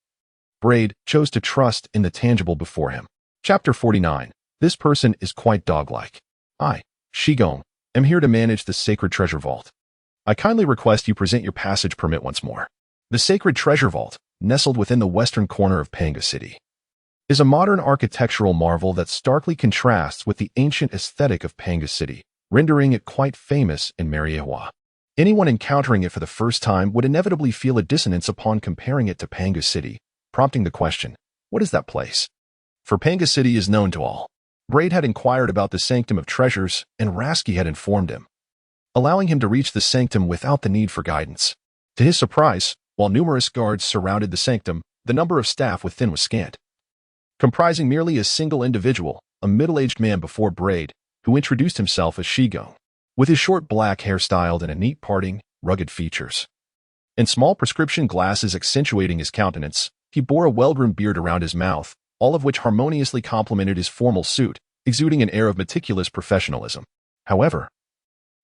Braid chose to trust in the tangible before him. Chapter 49. This person is quite dog-like. I, Shigong, am here to manage the sacred treasure vault. I kindly request you present your passage permit once more. The sacred treasure vault, nestled within the western corner of Panga City, is a modern architectural marvel that starkly contrasts with the ancient aesthetic of Panga City, rendering it quite famous in Mariehua. Anyone encountering it for the first time would inevitably feel a dissonance upon comparing it to Panga City, prompting the question, what is that place? For Panga City is known to all. Braid had inquired about the Sanctum of Treasures, and Rasky had informed him, allowing him to reach the sanctum without the need for guidance. To his surprise, while numerous guards surrounded the sanctum, the number of staff within was scant, comprising merely a single individual, a middle-aged man before Braid, who introduced himself as Shigong, with his short black hair styled in a neat parting, rugged features, and small prescription glasses accentuating his countenance. He bore a well-groomed beard around his mouth, all of which harmoniously complemented his formal suit, exuding an air of meticulous professionalism. However,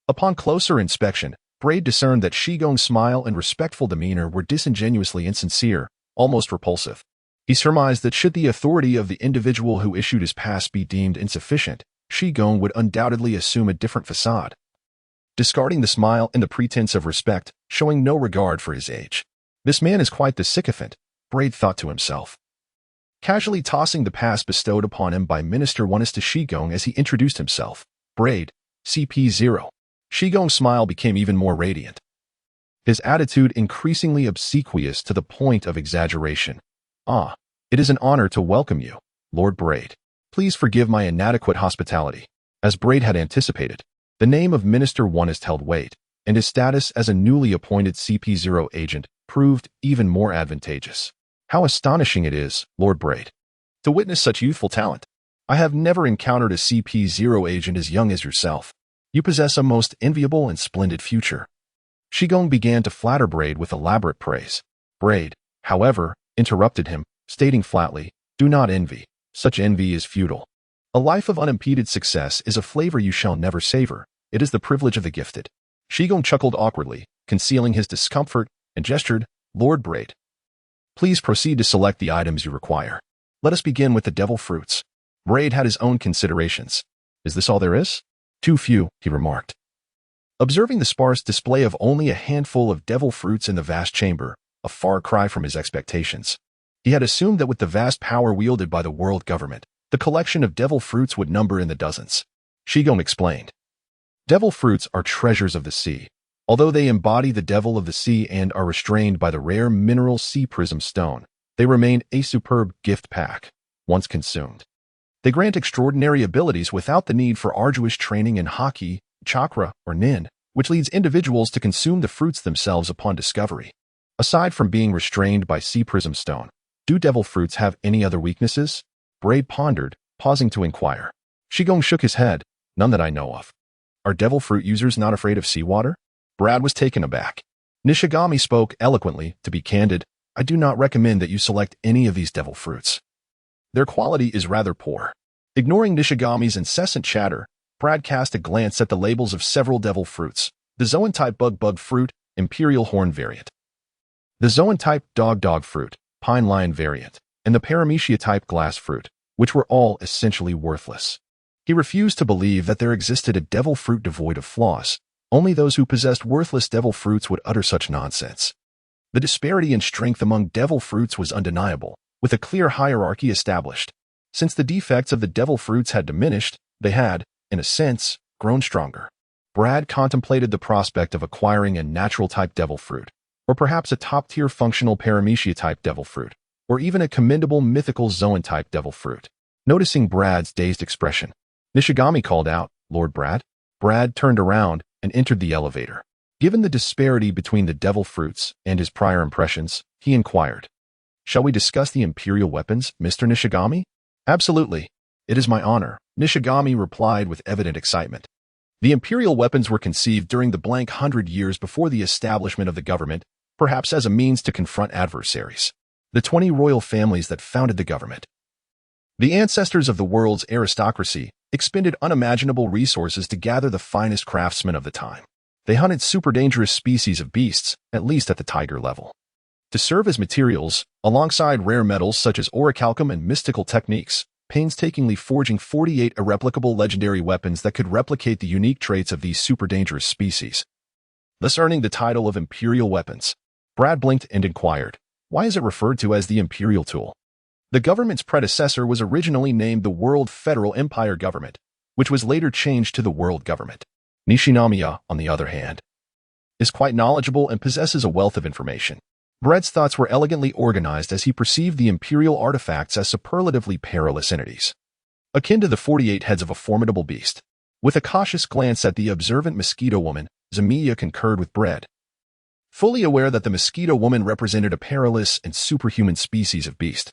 upon closer inspection, Braid discerned that Shigong's smile and respectful demeanor were disingenuously insincere, almost repulsive. He surmised that should the authority of the individual who issued his pass be deemed insufficient, Shigong would undoubtedly assume a different facade, discarding the smile and the pretense of respect, showing no regard for his age. This man is quite the sycophant, Braid thought to himself, casually tossing the pass bestowed upon him by Minister Wano to Shigong as he introduced himself. Braid, CP0. Shigong's smile became even more radiant, his attitude increasingly obsequious to the point of exaggeration. Ah, it is an honor to welcome you, Lord Braid. Please forgive my inadequate hospitality. As Braid had anticipated, the name of Minister Wano held weight, and his status as a newly appointed CP0 agent proved even more advantageous. How astonishing it is, Lord Braid. to witness such youthful talent. I have never encountered a CP0 agent as young as yourself. You possess a most enviable and splendid future. Shigong began to flatter Braid with elaborate praise. Braid, however, interrupted him, stating flatly, "Do not envy. Such envy is futile. A life of unimpeded success is a flavor you shall never savor. It is the privilege of the gifted." Shigong chuckled awkwardly, concealing his discomfort, and gestured, "Lord Braid, please proceed to select the items you require. Let us begin with the devil fruits." Braid had his own considerations. "Is this all there is?" "Too few," he remarked. Observing the sparse display of only a handful of devil fruits in the vast chamber, a far cry from his expectations. He had assumed that with the vast power wielded by the world government, the collection of devil fruits would number in the dozens. Shigong explained. Devil fruits are treasures of the sea. Although they embody the devil of the sea and are restrained by the rare mineral sea prism stone, they remain a superb gift pack, once consumed. They grant extraordinary abilities without the need for arduous training in haki, chakra, or nin, which leads individuals to consume the fruits themselves upon discovery. Aside from being restrained by sea prism stone, do devil fruits have any other weaknesses? Braid pondered, pausing to inquire. Shigong shook his head. "None that I know of." "Are devil fruit users not afraid of seawater?" Brad was taken aback. Nishigami spoke eloquently. "To be candid, I do not recommend that you select any of these devil fruits. Their quality is rather poor." Ignoring Nishigami's incessant chatter, Brad cast a glance at the labels of several devil fruits: the Zoan-type bug fruit, Imperial Horn variant; the Zoan-type dog fruit, Pine Lion variant; and the Paramecia-type glass fruit, which were all essentially worthless. He refused to believe that there existed a devil fruit devoid of flaws. Only those who possessed worthless devil fruits would utter such nonsense. The disparity in strength among devil fruits was undeniable, with a clear hierarchy established. Since the defects of the devil fruits had diminished, they had, in a sense, grown stronger. Brad contemplated the prospect of acquiring a natural-type devil fruit, or perhaps a top-tier functional Paramecia-type devil fruit, or even a commendable mythical Zoan-type devil fruit. Noticing Brad's dazed expression, Nishigami called out, "Lord Brad?" Brad turned around and entered the elevator. Given the disparity between the devil fruits and his prior impressions, he inquired, "Shall we discuss the Imperial weapons, Mr. Nishigami?" "Absolutely. It is my honor," Nishigami replied with evident excitement. The Imperial weapons were conceived during the blank 100 years before the establishment of the government, perhaps as a means to confront adversaries. The 20 royal families that founded the government. The ancestors of the world's aristocracy expended unimaginable resources to gather the finest craftsmen of the time. They hunted super dangerous species of beasts, at least at the tiger level, to serve as materials, alongside rare metals such as orichalcum and mystical techniques, painstakingly forging 48 irreplicable legendary weapons that could replicate the unique traits of these super dangerous species, thus earning the title of Imperial weapons. Brad blinked and inquired, "Why is it referred to as the Imperial tool?" The government's predecessor was originally named the World Federal Empire Government, which was later changed to the World Government. Nishigami, on the other hand, is quite knowledgeable and possesses a wealth of information. Brad's thoughts were elegantly organized as he perceived the Imperial artifacts as superlatively perilous entities, akin to the 48 heads of a formidable beast. With a cautious glance at the observant mosquito woman, Zamiya concurred with Brad, fully aware that the mosquito woman represented a perilous and superhuman species of beast,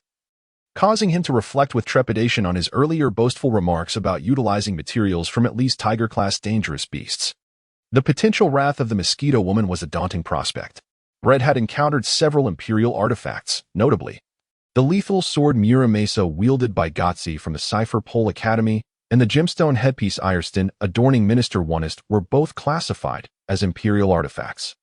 causing him to reflect with trepidation on his earlier boastful remarks about utilizing materials from at least tiger-class dangerous beasts. The potential wrath of the mosquito woman was a daunting prospect. Brad had encountered several Imperial artifacts, notably the lethal sword Muramasa wielded by Gotzi from the Cipher Pole Academy and the gemstone headpiece Ireston adorning Minister Onist were both classified as Imperial artifacts.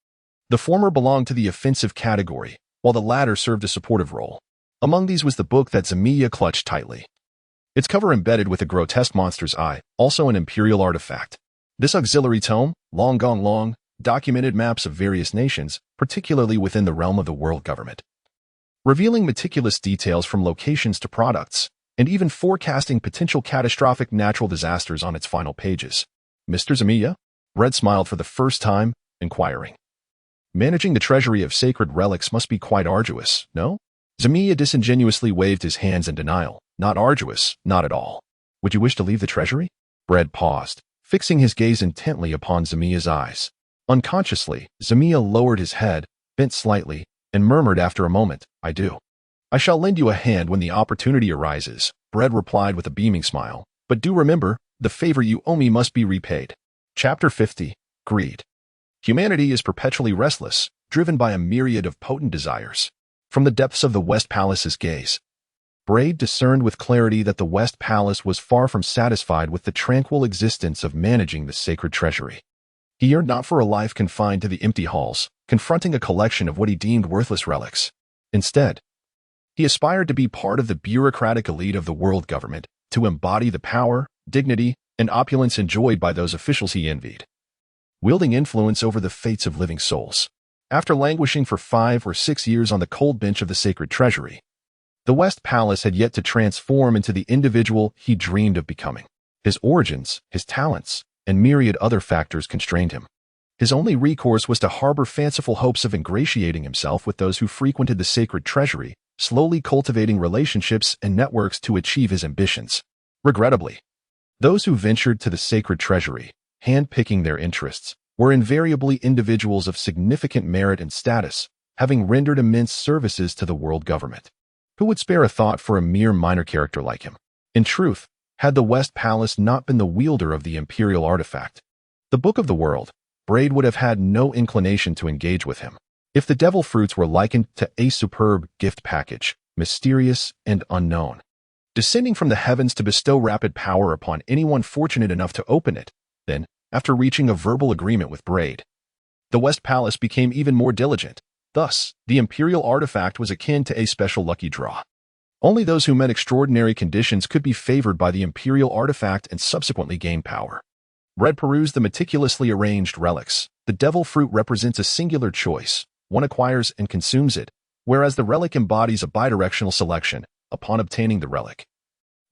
The former belonged to the offensive category, while the latter served a supportive role. Among these was the book that Zamiya clutched tightly, its cover embedded with a grotesque monster's eye, also an Imperial artifact. This auxiliary tome, long gone long, documented maps of various nations, particularly within the realm of the world government, revealing meticulous details from locations to products, and even forecasting potential catastrophic natural disasters on its final pages. "Mr. Zamiya?" Brad smiled for the first time, inquiring. "Managing the treasury of sacred relics must be quite arduous, no?" Zamiya disingenuously waved his hands in denial. "Not arduous, not at all. Would you wish to leave the treasury?" Brad paused, fixing his gaze intently upon Zamiya's eyes. Unconsciously, Zamiya lowered his head, bent slightly, and murmured after a moment, "I do." I shall lend you a hand when the opportunity arises, Bread replied with a beaming smile. But do remember, the favor you owe me must be repaid. Chapter 50. Greed. Humanity is perpetually restless, driven by a myriad of potent desires. From the depths of the West Palace's gaze, Braid discerned with clarity that the West Palace was far from satisfied with the tranquil existence of managing the sacred treasury. He yearned not for a life confined to the empty halls, confronting a collection of what he deemed worthless relics. Instead, he aspired to be part of the bureaucratic elite of the world government, to embody the power, dignity, and opulence enjoyed by those officials he envied, wielding influence over the fates of living souls. After languishing for 5 or 6 years on the cold bench of the sacred treasury, the West Palace had yet to transform into the individual he dreamed of becoming. His origins, his talents, and myriad other factors constrained him. His only recourse was to harbor fanciful hopes of ingratiating himself with those who frequented the sacred treasury, slowly cultivating relationships and networks to achieve his ambitions. Regrettably, those who ventured to the sacred treasury, hand-picking their interests, were invariably individuals of significant merit and status, having rendered immense services to the world government. Who would spare a thought for a mere minor character like him? In truth, had the West Palace not been the wielder of the imperial artifact, the Book of the World, Braid would have had no inclination to engage with him. If the devil fruits were likened to a superb gift package, mysterious and unknown, descending from the heavens to bestow rapid power upon anyone fortunate enough to open it, then, after reaching a verbal agreement with Braid, the West Palace became even more diligent. Thus, the imperial artifact was akin to a special lucky draw. Only those who met extraordinary conditions could be favored by the imperial artifact and subsequently gain power. Bread perused the meticulously arranged relics. The devil fruit represents a singular choice. One acquires and consumes it, whereas the relic embodies a bidirectional selection. Upon obtaining the relic,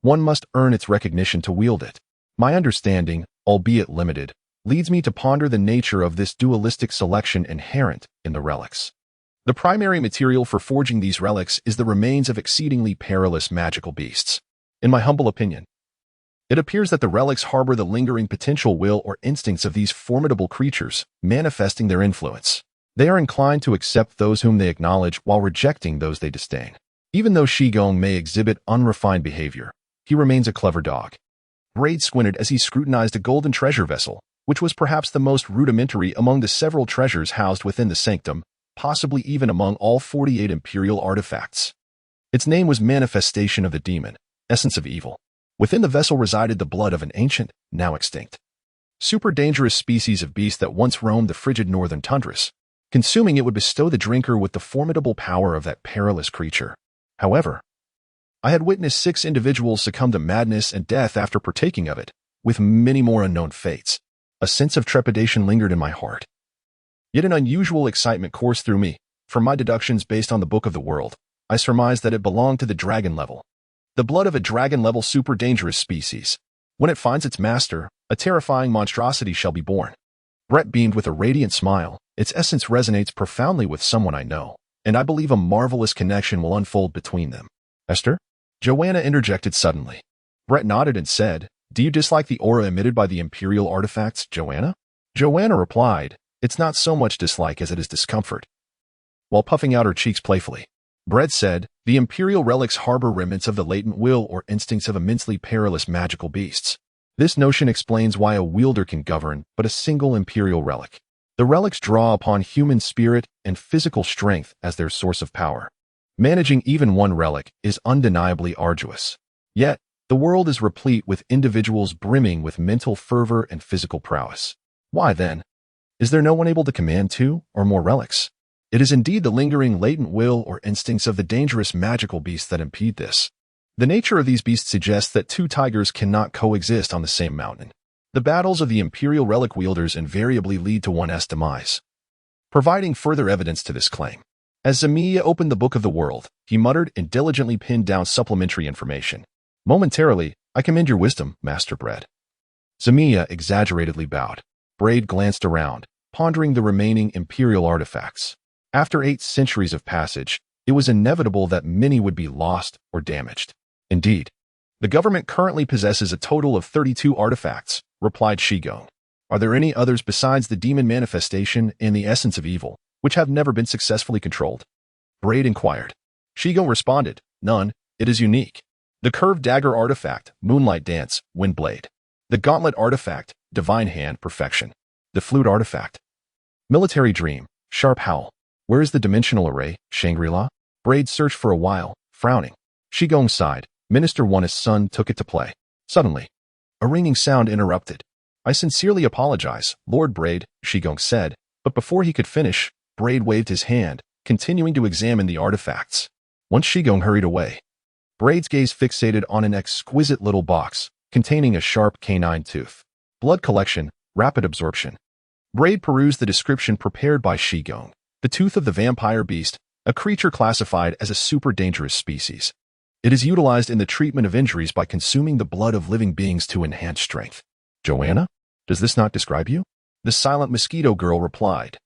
one must earn its recognition to wield it. My understanding, albeit limited, leads me to ponder the nature of this dualistic selection inherent in the relics. The primary material for forging these relics is the remains of exceedingly perilous magical beasts. In my humble opinion, it appears that the relics harbor the lingering potential will or instincts of these formidable creatures, manifesting their influence. They are inclined to accept those whom they acknowledge while rejecting those they disdain. Even though Shigong may exhibit unrefined behavior, he remains a clever dog. Braid squinted as he scrutinized a golden treasure vessel, which was perhaps the most rudimentary among the several treasures housed within the sanctum, possibly even among all 48 imperial artifacts. Its name was Manifestation of the Demon, Essence of Evil. Within the vessel resided the blood of an ancient, now extinct, super dangerous species of beast that once roamed the frigid northern tundras. Consuming it would bestow the drinker with the formidable power of that perilous creature. However, I had witnessed 6 individuals succumb to madness and death after partaking of it, with many more unknown fates. A sense of trepidation lingered in my heart. Yet an unusual excitement coursed through me. From my deductions based on the Book of the World, I surmised that it belonged to the dragon level. The blood of a dragon-level super dangerous species. When it finds its master, a terrifying monstrosity shall be born. Brett beamed with a radiant smile. Its essence resonates profoundly with someone I know, and I believe a marvelous connection will unfold between them. Esther? Joanna interjected suddenly. Brett nodded and said, "Do you dislike the aura emitted by the imperial artifacts, Joanna?" Joanna replied, "It's not so much dislike as it is discomfort." While puffing out her cheeks playfully, Brett said, "The imperial relics harbor remnants of the latent will or instincts of immensely perilous magical beasts. This notion explains why a wielder can govern but a single imperial relic. The relics draw upon human spirit and physical strength as their source of power. Managing even one relic is undeniably arduous. Yet, the world is replete with individuals brimming with mental fervor and physical prowess. Why then, is there no one able to command 2 or more relics? It is indeed the lingering latent will or instincts of the dangerous magical beasts that impede this. The nature of these beasts suggests that 2 tigers cannot coexist on the same mountain. The battles of the imperial relic wielders invariably lead to one's demise." Providing further evidence to this claim, as Zamiya opened the Book of the World, he muttered and diligently pinned down supplementary information. "Momentarily, I commend your wisdom, Master Bread." Zamiya exaggeratedly bowed. Braid glanced around, pondering the remaining imperial artifacts. After 8 centuries of passage, it was inevitable that many would be lost or damaged. Indeed, the government currently possesses a total of 32 artifacts, replied Shigong. "Are there any others besides the demon manifestation and the essence of evil, which have never been successfully controlled?" Braid inquired. Shigong responded, none, it is unique. The curved dagger artifact, moonlight dance, windblade. The gauntlet artifact, divine hand, perfection. The flute artifact. Military dream, sharp howl. Where is the dimensional array, Shangri-La? Braid searched for a while, frowning. Shigong sighed. Minister Wano's son took it to play. Suddenly, a ringing sound interrupted. I sincerely apologize, Lord Braid, Shigong said, but before he could finish, Braid waved his hand, continuing to examine the artifacts. Once Shigong hurried away, Braid's gaze fixated on an exquisite little box containing a sharp canine tooth. Blood collection, rapid absorption. Braid perused the description prepared by Shigong. The tooth of the vampire beast, a creature classified as a super dangerous species. It is utilized in the treatment of injuries by consuming the blood of living beings to enhance strength. Joanna? Does this not describe you? The silent mosquito girl replied.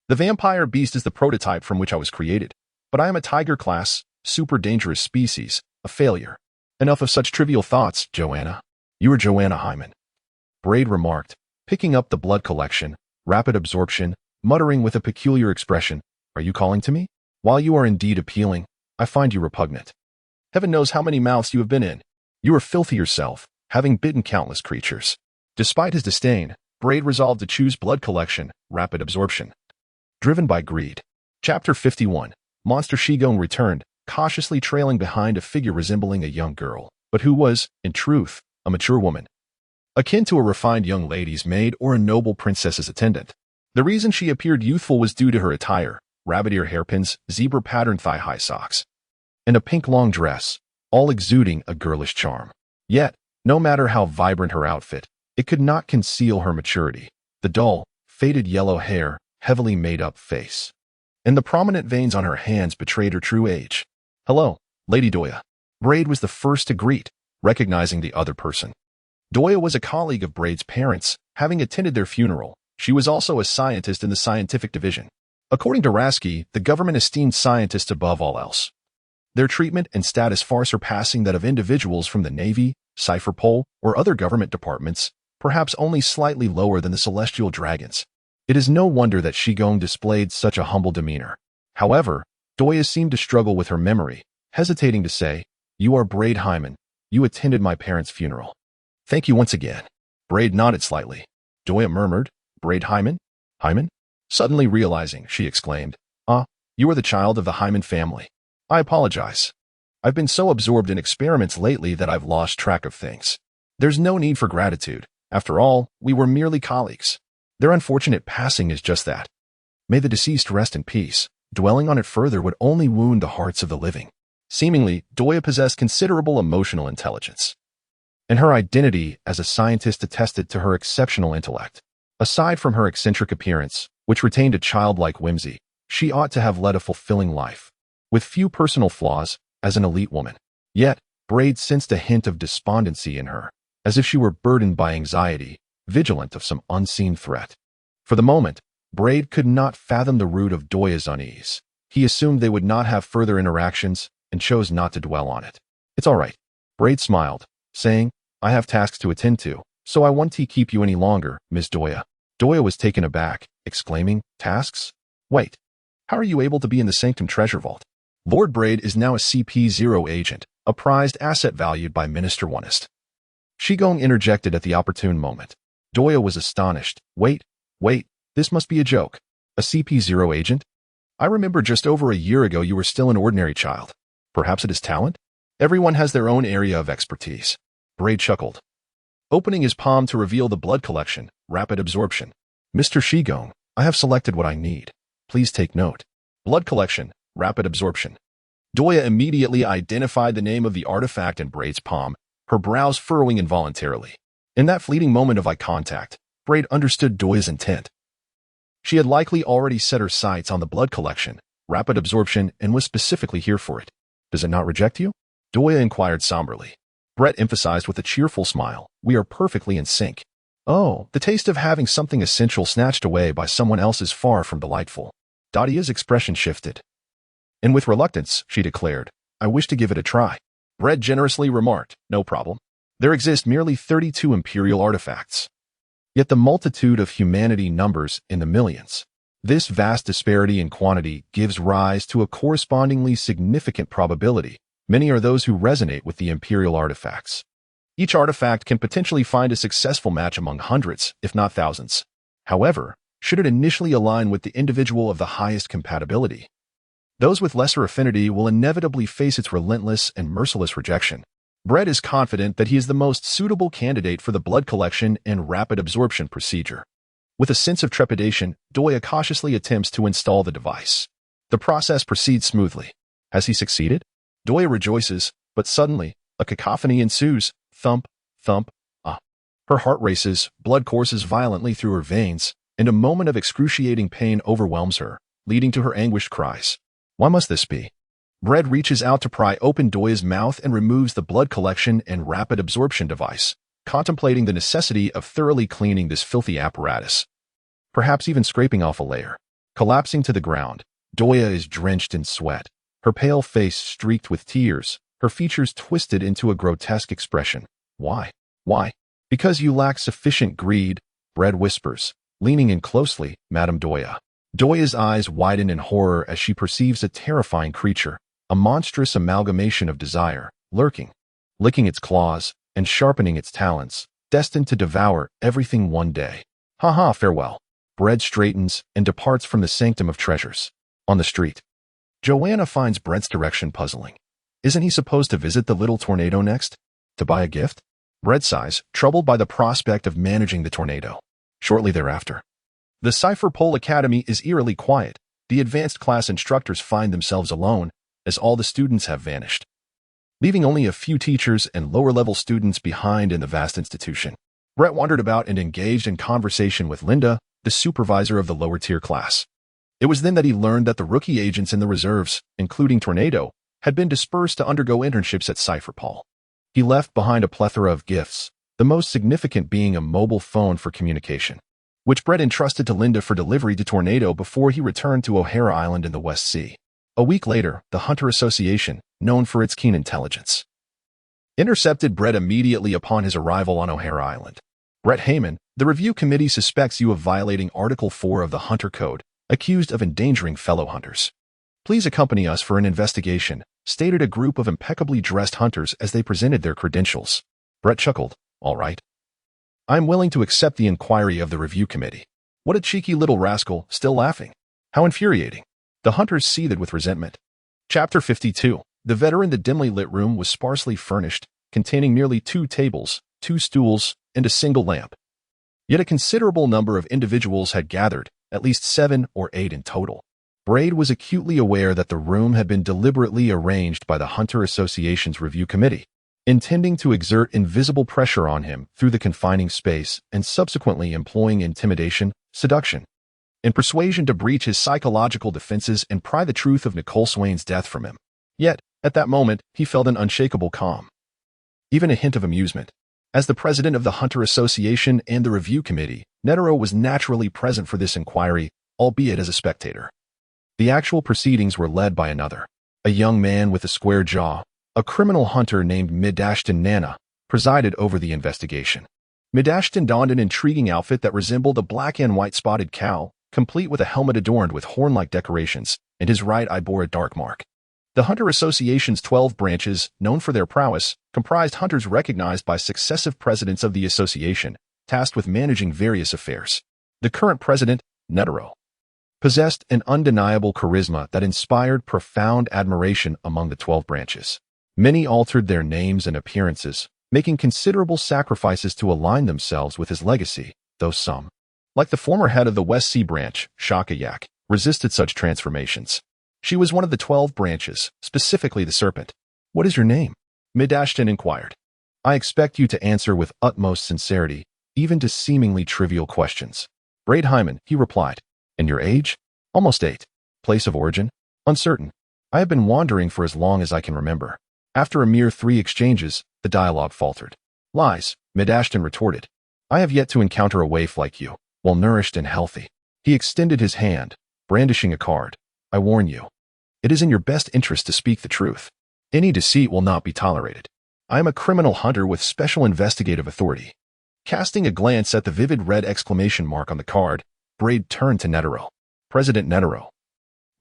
The vampire beast is the prototype from which I was created, but I am a tiger class, super dangerous species, a failure. Enough of such trivial thoughts, Joanna. You are Joanna Hyman. Braid remarked, picking up the blood collection, rapid absorption, muttering with a peculiar expression, are you calling to me? While you are indeed appealing, I find you repugnant. Heaven knows how many mouths you have been in. You are filthy yourself, having bitten countless creatures. Despite his disdain, Braid resolved to choose blood collection, rapid absorption. Driven by greed. Chapter 51. Monster Shigong returned, cautiously trailing behind a figure resembling a young girl, but who was, in truth, a mature woman. Akin to a refined young lady's maid or a noble princess's attendant. The reason she appeared youthful was due to her attire, rabbit ear hairpins, zebra-patterned thigh-high socks, and a pink long dress, all exuding a girlish charm. Yet, no matter how vibrant her outfit, it could not conceal her maturity. The dull, faded yellow hair, heavily made-up face, and the prominent veins on her hands betrayed her true age. Hello, Lady Doya. Braid was the first to greet, recognizing the other person. Doya was a colleague of Braid's parents, having attended their funeral. She was also a scientist in the scientific division. According to Rasky, the government esteemed scientists above all else. Their treatment and status far surpassing that of individuals from the Navy, Cypherpole, or other government departments, perhaps only slightly lower than the celestial dragons. It is no wonder that Shigong displayed such a humble demeanor. However, Doya seemed to struggle with her memory, hesitating to say, you are Braid Hyman. You attended my parents' funeral. Thank you once again. Braid nodded slightly. Doya murmured, Braid Hyman? Hyman? Suddenly realizing, she exclaimed, you are the child of the Hyman family. I apologize. I've been so absorbed in experiments lately that I've lost track of things. There's no need for gratitude. After all, we were merely colleagues. Their unfortunate passing is just that. May the deceased rest in peace. Dwelling on it further would only wound the hearts of the living. Seemingly, Doya possessed considerable emotional intelligence, and her identity as a scientist attested to her exceptional intellect. Aside from her eccentric appearance, which retained a childlike whimsy, she ought to have led a fulfilling life, with few personal flaws, as an elite woman. Yet, Braid sensed a hint of despondency in her, as if she were burdened by anxiety, vigilant of some unseen threat. For the moment, Braid could not fathom the root of Doya's unease. He assumed they would not have further interactions and chose not to dwell on it. It's all right. Braid smiled, saying, I have tasks to attend to, so I won't keep you any longer, Miss Doya. Doya was taken aback, exclaiming, tasks? Wait, how are you able to be in the Sanctum Treasure Vault? Lord Braid is now a CP0 agent, a prized asset valued by Minister Wano. Shigong interjected at the opportune moment. Doya was astonished. Wait, this must be a joke. A CP0 agent? I remember just over a year ago you were still an ordinary child. Perhaps it is talent? Everyone has their own area of expertise. Braid chuckled, opening his palm to reveal the blood collection, rapid absorption. Mr. Shigong, I have selected what I need. Please take note. Blood collection, rapid absorption. Doya immediately identified the name of the artifact in Braid's palm, her brows furrowing involuntarily. In that fleeting moment of eye contact, Braid understood Doya's intent. She had likely already set her sights on the blood collection, rapid absorption, and was specifically here for it. Does it not reject you? Doya inquired somberly. Brett emphasized with a cheerful smile, we are perfectly in sync. Oh, the taste of having something essential snatched away by someone else is far from delightful. Dadia's expression shifted. And with reluctance, she declared, I wish to give it a try. Brett generously remarked, no problem. There exist merely 32 imperial artifacts. Yet the multitude of humanity numbers in the millions. This vast disparity in quantity gives rise to a correspondingly significant probability. Many are those who resonate with the imperial artifacts. Each artifact can potentially find a successful match among hundreds, if not thousands. However, should it initially align with the individual of the highest compatibility, those with lesser affinity will inevitably face its relentless and merciless rejection. Brett is confident that he is the most suitable candidate for the blood collection and rapid absorption procedure. With a sense of trepidation, Doya cautiously attempts to install the device. The process proceeds smoothly. Has he succeeded? Doya rejoices, but suddenly, a cacophony ensues. Thump, thump, ah. Her heart races, blood courses violently through her veins, and a moment of excruciating pain overwhelms her, leading to her anguished cries. Why must this be? Brett reaches out to pry open Doya's mouth and removes the blood collection and rapid absorption device, contemplating the necessity of thoroughly cleaning this filthy apparatus. Perhaps even scraping off a layer. Collapsing to the ground, Doya is drenched in sweat, her pale face streaked with tears, her features twisted into a grotesque expression. Why? Why? Because you lack sufficient greed, Brett whispers, leaning in closely, Madame Doya. Doya's eyes widen in horror as she perceives a terrifying creature, a monstrous amalgamation of desire, lurking, licking its claws, and sharpening its talons, destined to devour everything one day. Ha ha, farewell. Brett straightens and departs from the sanctum of treasures. On the street, Joanna finds Brett's direction puzzling. Isn't he supposed to visit the little tornado next? To buy a gift? Brett sighs, troubled by the prospect of managing the tornado. Shortly thereafter, the Cipher Pole Academy is eerily quiet. The advanced class instructors find themselves alone, as all the students have vanished, leaving only a few teachers and lower-level students behind in the vast institution. Brett wandered about and engaged in conversation with Linda, the supervisor of the lower-tier class. It was then that he learned that the rookie agents in the reserves, including Tornado, had been dispersed to undergo internships at Cipher Pole. He left behind a plethora of gifts, the most significant being a mobile phone for communication, which Brett entrusted to Linda for delivery to Tornado before he returned to O'Hara Island in the West Sea. A week later, the Hunter Association, known for its keen intelligence, intercepted Brett immediately upon his arrival on O'Hara Island. Brett Heyman, the review committee suspects you of violating Article 4 of the Hunter Code, accused of endangering fellow hunters. Please accompany us for an investigation, stated a group of impeccably dressed hunters as they presented their credentials. Brett chuckled. All right. I'm willing to accept the inquiry of the review committee. What a cheeky little rascal, still laughing. How infuriating. The hunters seethed with resentment. Chapter 52. The veteran. The dimly lit room was sparsely furnished, containing merely 2 tables, 2 stools, and a single lamp. Yet a considerable number of individuals had gathered, at least 7 or 8 in total. Braid was acutely aware that the room had been deliberately arranged by the Hunter Association's review committee, intending to exert invisible pressure on him through the confining space and subsequently employing intimidation, seduction, and persuasion to breach his psychological defenses and pry the truth of Nicole Swain's death from him. Yet, at that moment, he felt an unshakable calm, even a hint of amusement. As the president of the Hunter Association and the review committee, Netero was naturally present for this inquiry, albeit as a spectator. The actual proceedings were led by another, a young man with a square jaw. A criminal hunter named Midashton Nana presided over the investigation. Midashton donned an intriguing outfit that resembled a black and white spotted cow, complete with a helmet adorned with horn-like decorations, and his right eye bore a dark mark. The Hunter Association's 12 branches, known for their prowess, comprised hunters recognized by successive presidents of the association, tasked with managing various affairs. The current president, Netero, possessed an undeniable charisma that inspired profound admiration among the 12 branches. Many altered their names and appearances, making considerable sacrifices to align themselves with his legacy, though some, like the former head of the West Sea branch, Shakayak, resisted such transformations. She was one of the 12 branches, specifically the serpent. What is your name? Midashton inquired. I expect you to answer with utmost sincerity, even to seemingly trivial questions. Braid Hyman, he replied. And your age? Almost 8. Place of origin? Uncertain. I have been wandering for as long as I can remember. After a mere 3 exchanges, the dialogue faltered. Lies, Midashton retorted. I have yet to encounter a waif like you, well-nourished and healthy. He extended his hand, brandishing a card. I warn you, it is in your best interest to speak the truth. Any deceit will not be tolerated. I am a criminal hunter with special investigative authority. Casting a glance at the vivid red exclamation mark on the card, Braid turned to Netero. President Netero.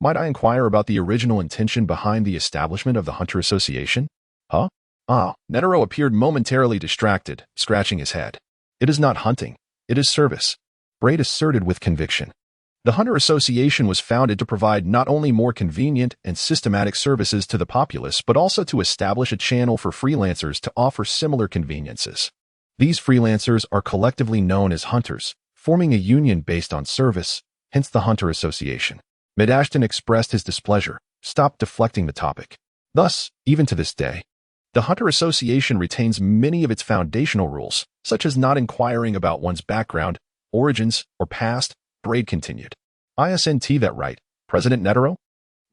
Might I inquire about the original intention behind the establishment of the Hunter Association? Huh? Netero appeared momentarily distracted, scratching his head. It is not hunting. It is service. Braid asserted with conviction. The Hunter Association was founded to provide not only more convenient and systematic services to the populace, but also to establish a channel for freelancers to offer similar conveniences. These freelancers are collectively known as hunters, forming a union based on service, hence the Hunter Association. Mid-Ashton expressed his displeasure, stopped deflecting the topic. Thus, even to this day, the Hunter Association retains many of its foundational rules, such as not inquiring about one's background, origins, or past. Braid continued. Isn't that right, President Netero?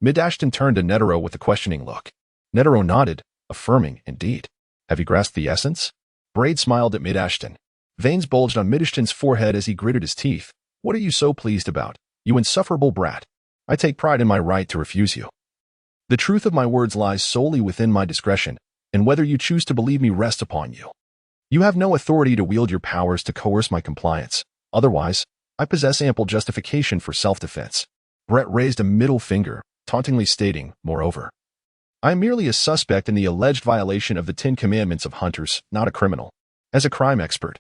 Mid-Ashton turned to Netero with a questioning look. Netero nodded, affirming, indeed. Have you grasped the essence? Braid smiled at Mid-Ashton. Veins bulged on Mid-Ashton's forehead as he gritted his teeth. What are you so pleased about, you insufferable brat? I take pride in my right to refuse you. The truth of my words lies solely within my discretion, and whether you choose to believe me rests upon you. You have no authority to wield your powers to coerce my compliance. Otherwise, I possess ample justification for self-defense. Brett raised a middle finger, tauntingly stating, moreover, I am merely a suspect in the alleged violation of the 10 Commandments of hunters, not a criminal. As a crime expert,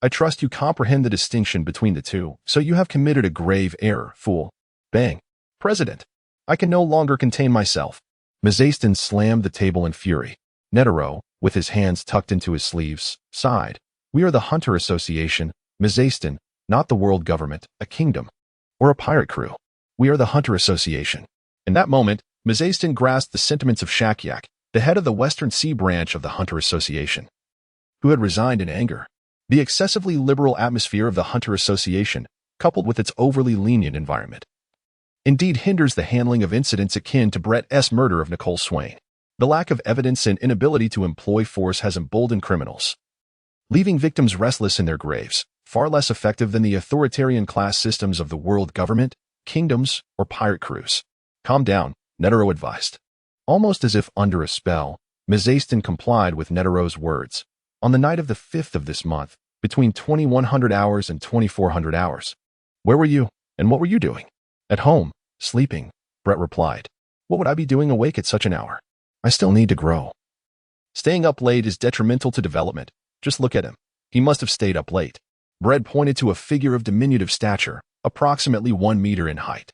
I trust you comprehend the distinction between the two, so you have committed a grave error, fool. Bang. President, I can no longer contain myself. Mizastin slammed the table in fury. Netero, with his hands tucked into his sleeves, sighed. We are the Hunter Association, Mizastin, not the world government, a kingdom, or a pirate crew. We are the Hunter Association. In that moment, Mizastin grasped the sentiments of Shakyak, the head of the Western Sea branch of the Hunter Association, who had resigned in anger. The excessively liberal atmosphere of the Hunter Association, coupled with its overly lenient environment, indeed hinders the handling of incidents akin to Brett's murder of Nicole Swain. The lack of evidence and inability to employ force has emboldened criminals, leaving victims restless in their graves, far less effective than the authoritarian class systems of the world government, kingdoms, or pirate crews. Calm down, Netero advised. Almost as if under a spell, Mizastin complied with Netero's words. On the night of the 5th of this month, between 2100 hours and 2400 hours. Where were you, and what were you doing? At home, sleeping, Brett replied. What would I be doing awake at such an hour? I still need to grow. Staying up late is detrimental to development. Just look at him. He must have stayed up late. Brett pointed to a figure of diminutive stature, approximately 1 meter in height.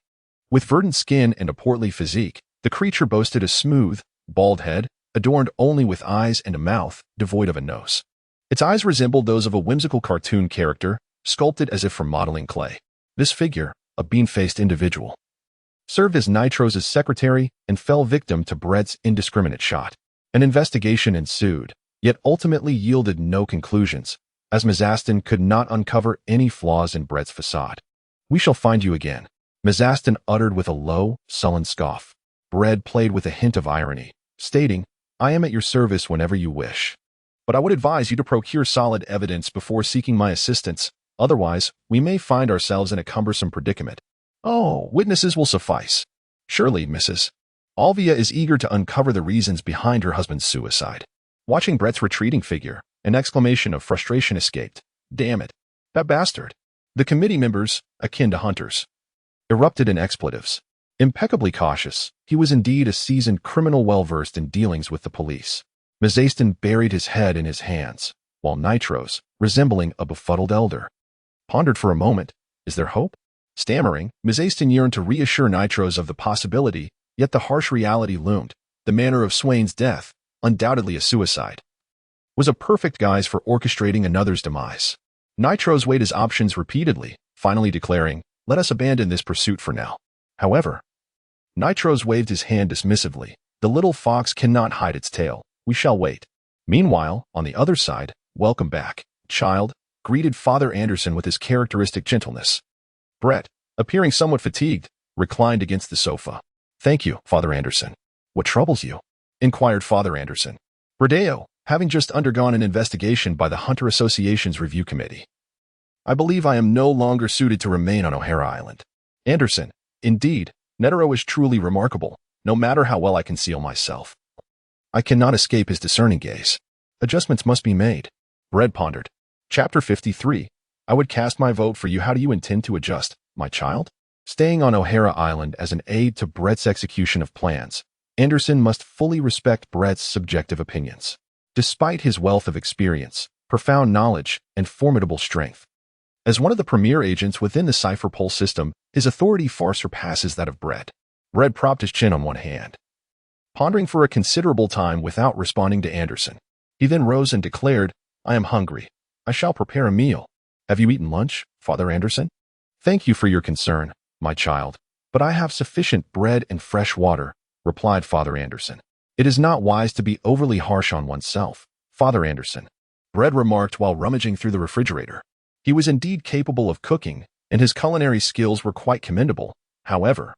With verdant skin and a portly physique, the creature boasted a smooth, bald head, adorned only with eyes and a mouth, devoid of a nose. Its eyes resembled those of a whimsical cartoon character, sculpted as if from modeling clay. This figure, a bean-faced individual, served as Nitro's secretary and fell victim to Brett's indiscriminate shot. An investigation ensued, yet ultimately yielded no conclusions, as Mizastin could not uncover any flaws in Brett's facade. We shall find you again, Mizastin uttered with a low, sullen scoff. Brett played with a hint of irony, stating, I am at your service whenever you wish. But I would advise you to procure solid evidence before seeking my assistance, otherwise we may find ourselves in a cumbersome predicament. Oh, witnesses will suffice. Surely, Mrs. Alvia is eager to uncover the reasons behind her husband's suicide. Watching Brett's retreating figure, an exclamation of frustration escaped. Damn it. That bastard. The committee members, akin to hunters, erupted in expletives. Impeccably cautious, he was indeed a seasoned criminal well-versed in dealings with the police. Mizastin buried his head in his hands, while Nitros, resembling a befuddled elder, pondered for a moment. Is there hope? Stammering, Mizastin yearned to reassure Nitros of the possibility, yet the harsh reality loomed. The manner of Swain's death, undoubtedly a suicide, was a perfect guise for orchestrating another's demise. Nitros weighed his options repeatedly, finally declaring, let us abandon this pursuit for now. However, Nitros waved his hand dismissively. The little fox cannot hide its tail. We shall wait. Meanwhile, on the other side, welcome back, child, greeted Father Anderson with his characteristic gentleness. Brett, appearing somewhat fatigued, reclined against the sofa. Thank you, Father Anderson. What troubles you? Inquired Father Anderson. Bradeo, having just undergone an investigation by the Hunter Association's Review Committee. I believe I am no longer suited to remain on O'Hara Island. Anderson, indeed, Netero is truly remarkable, no matter how well I conceal myself. I cannot escape his discerning gaze. Adjustments must be made. Brett pondered. Chapter 53. I would cast my vote for you. How do you intend to adjust, my child? Staying on O'Hara Island as an aid to Brett's execution of plans, Anderson must fully respect Brett's subjective opinions. Despite his wealth of experience, profound knowledge, and formidable strength, as one of the premier agents within the Cypherpole system, his authority far surpasses that of Brett. Brett propped his chin on one hand, pondering for a considerable time without responding to Anderson. He then rose and declared, "I am hungry. I shall prepare a meal. Have you eaten lunch, Father Anderson?" "Thank you for your concern, my child, but I have sufficient bread and fresh water," replied Father Anderson. "It is not wise to be overly harsh on oneself, Father Anderson," Brett remarked while rummaging through the refrigerator. He was indeed capable of cooking, and his culinary skills were quite commendable. However,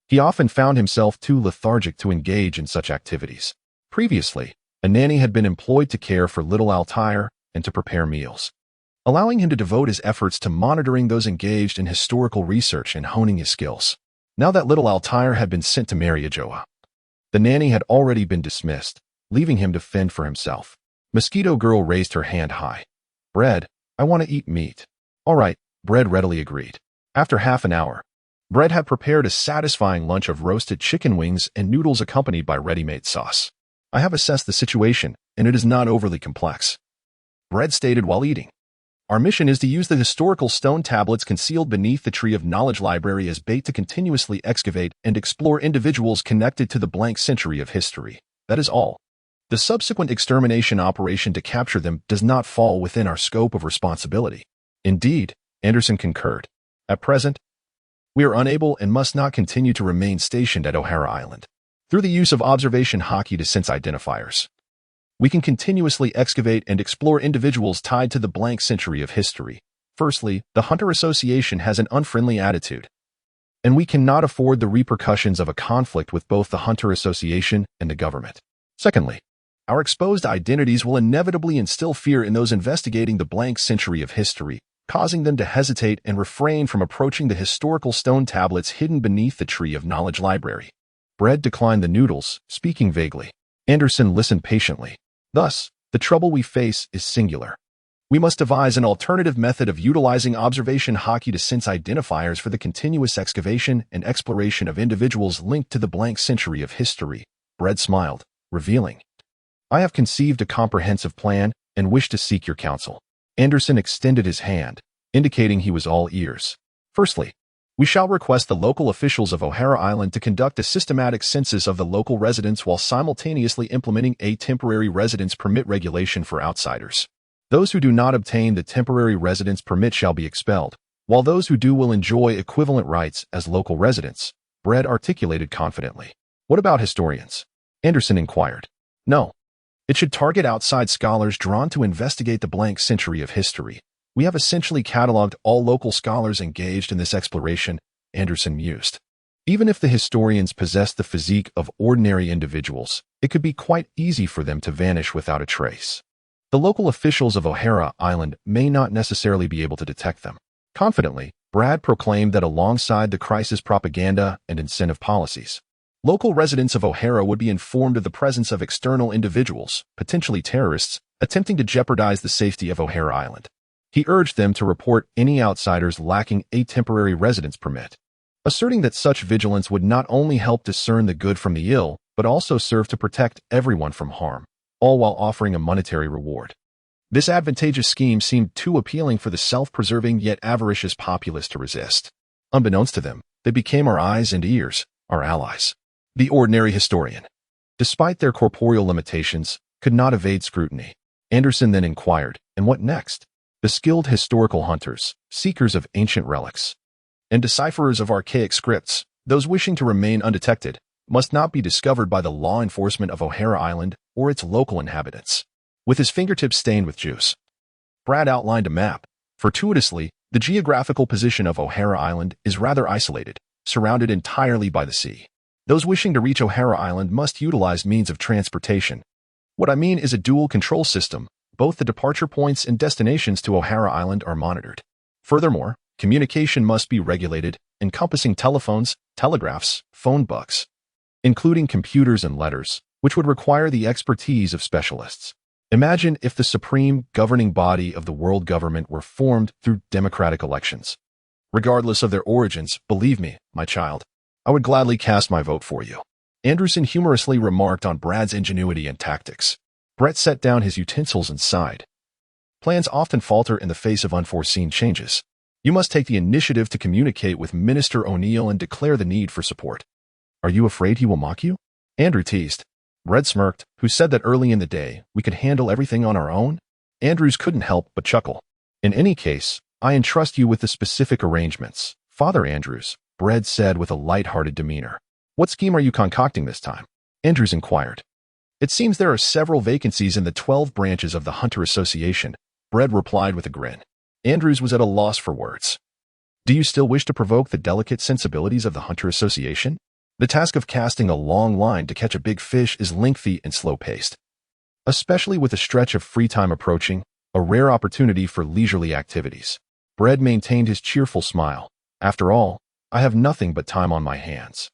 he often found himself too lethargic to engage in such activities. Previously, a nanny had been employed to care for little Altair and to prepare meals, allowing him to devote his efforts to monitoring those engaged in historical research and honing his skills. Now that little Altair had been sent to marry Ajoa, the nanny had already been dismissed, leaving him to fend for himself. Mosquito Girl raised her hand high. "Bread, I want to eat meat." "All right," Bread readily agreed. After half an hour, Bread had prepared a satisfying lunch of roasted chicken wings and noodles accompanied by ready-made sauce. "I have assessed the situation, and it is not overly complex," Bread stated while eating. "Our mission is to use the historical stone tablets concealed beneath the Tree of Knowledge library as bait to continuously excavate and explore individuals connected to the blank century of history. That is all. The subsequent extermination operation to capture them does not fall within our scope of responsibility." "Indeed," Anderson concurred. "At present, we are unable and must not continue to remain stationed at O'Hara Island. Through the use of observation-He descent identifiers, we can continuously excavate and explore individuals tied to the blank century of history. Firstly, the Hunter Association has an unfriendly attitude, and we cannot afford the repercussions of a conflict with both the Hunter Association and the government. Secondly, our exposed identities will inevitably instill fear in those investigating the blank century of history, causing them to hesitate and refrain from approaching the historical stone tablets hidden beneath the Tree of Knowledge library." Bread declined the noodles, speaking vaguely. Anderson listened patiently. "Thus, the trouble we face is singular. We must devise an alternative method of utilizing observation-He descent identifiers for the continuous excavation and exploration of individuals linked to the blank century of history." Bread smiled, revealing, "I have conceived a comprehensive plan and wish to seek your counsel." Anderson extended his hand, indicating he was all ears. "Firstly, we shall request the local officials of O'Hara Island to conduct a systematic census of the local residents while simultaneously implementing a temporary residence permit regulation for outsiders. Those who do not obtain the temporary residence permit shall be expelled, while those who do will enjoy equivalent rights as local residents," Bread articulated confidently. "What about historians?" Anderson inquired. "No. It should target outside scholars drawn to investigate the blank century of history. We have essentially cataloged all local scholars engaged in this exploration," Anderson mused. "Even if the historians possessed the physique of ordinary individuals, it could be quite easy for them to vanish without a trace. The local officials of O'Hara Island may not necessarily be able to detect them." Confidently, Brad proclaimed that alongside the crisis propaganda and incentive policies, local residents of O'Hara would be informed of the presence of external individuals, potentially terrorists, attempting to jeopardize the safety of O'Hara Island. He urged them to report any outsiders lacking a temporary residence permit, asserting that such vigilance would not only help discern the good from the ill, but also serve to protect everyone from harm, all while offering a monetary reward. This advantageous scheme seemed too appealing for the self-preserving yet avaricious populace to resist. Unbeknownst to them, they became our eyes and ears, our allies. The ordinary historian, despite their corporeal limitations, could not evade scrutiny. Anderson then inquired, "And what next?" The skilled historical hunters, seekers of ancient relics, and decipherers of archaic scripts, those wishing to remain undetected, must not be discovered by the law enforcement of O'Hara Island or its local inhabitants. With his fingertips stained with juice, Brad outlined a map. Fortuitously, the geographical position of O'Hara Island is rather isolated, surrounded entirely by the sea. Those wishing to reach O'Hara Island must utilize means of transportation. What I mean is a dual control system. Both the departure points and destinations to O'Hara Island are monitored. Furthermore, communication must be regulated, encompassing telephones, telegraphs, phone books, including computers and letters, which would require the expertise of specialists. Imagine if the supreme governing body of the world government were formed through democratic elections. Regardless of their origins, believe me, my child, I would gladly cast my vote for you. Anderson humorously remarked on Brad's ingenuity and tactics. Brett set down his utensils and sighed. Plans often falter in the face of unforeseen changes. You must take the initiative to communicate with Minister O'Neill and declare the need for support. Are you afraid he will mock you? Andrew teased. Brett smirked, who said that early in the day we could handle everything on our own. Andrews couldn't help but chuckle. In any case, I entrust you with the specific arrangements. Father Andrews, Brett said with a light-hearted demeanor. What scheme are you concocting this time? Andrews inquired. It seems there are several vacancies in the 12 branches of the Hunter Association, Brett replied with a grin. Andrews was at a loss for words. Do you still wish to provoke the delicate sensibilities of the Hunter Association? The task of casting a long line to catch a big fish is lengthy and slow-paced. Especially with a stretch of free time approaching, a rare opportunity for leisurely activities. Brett maintained his cheerful smile. After all, I have nothing but time on my hands.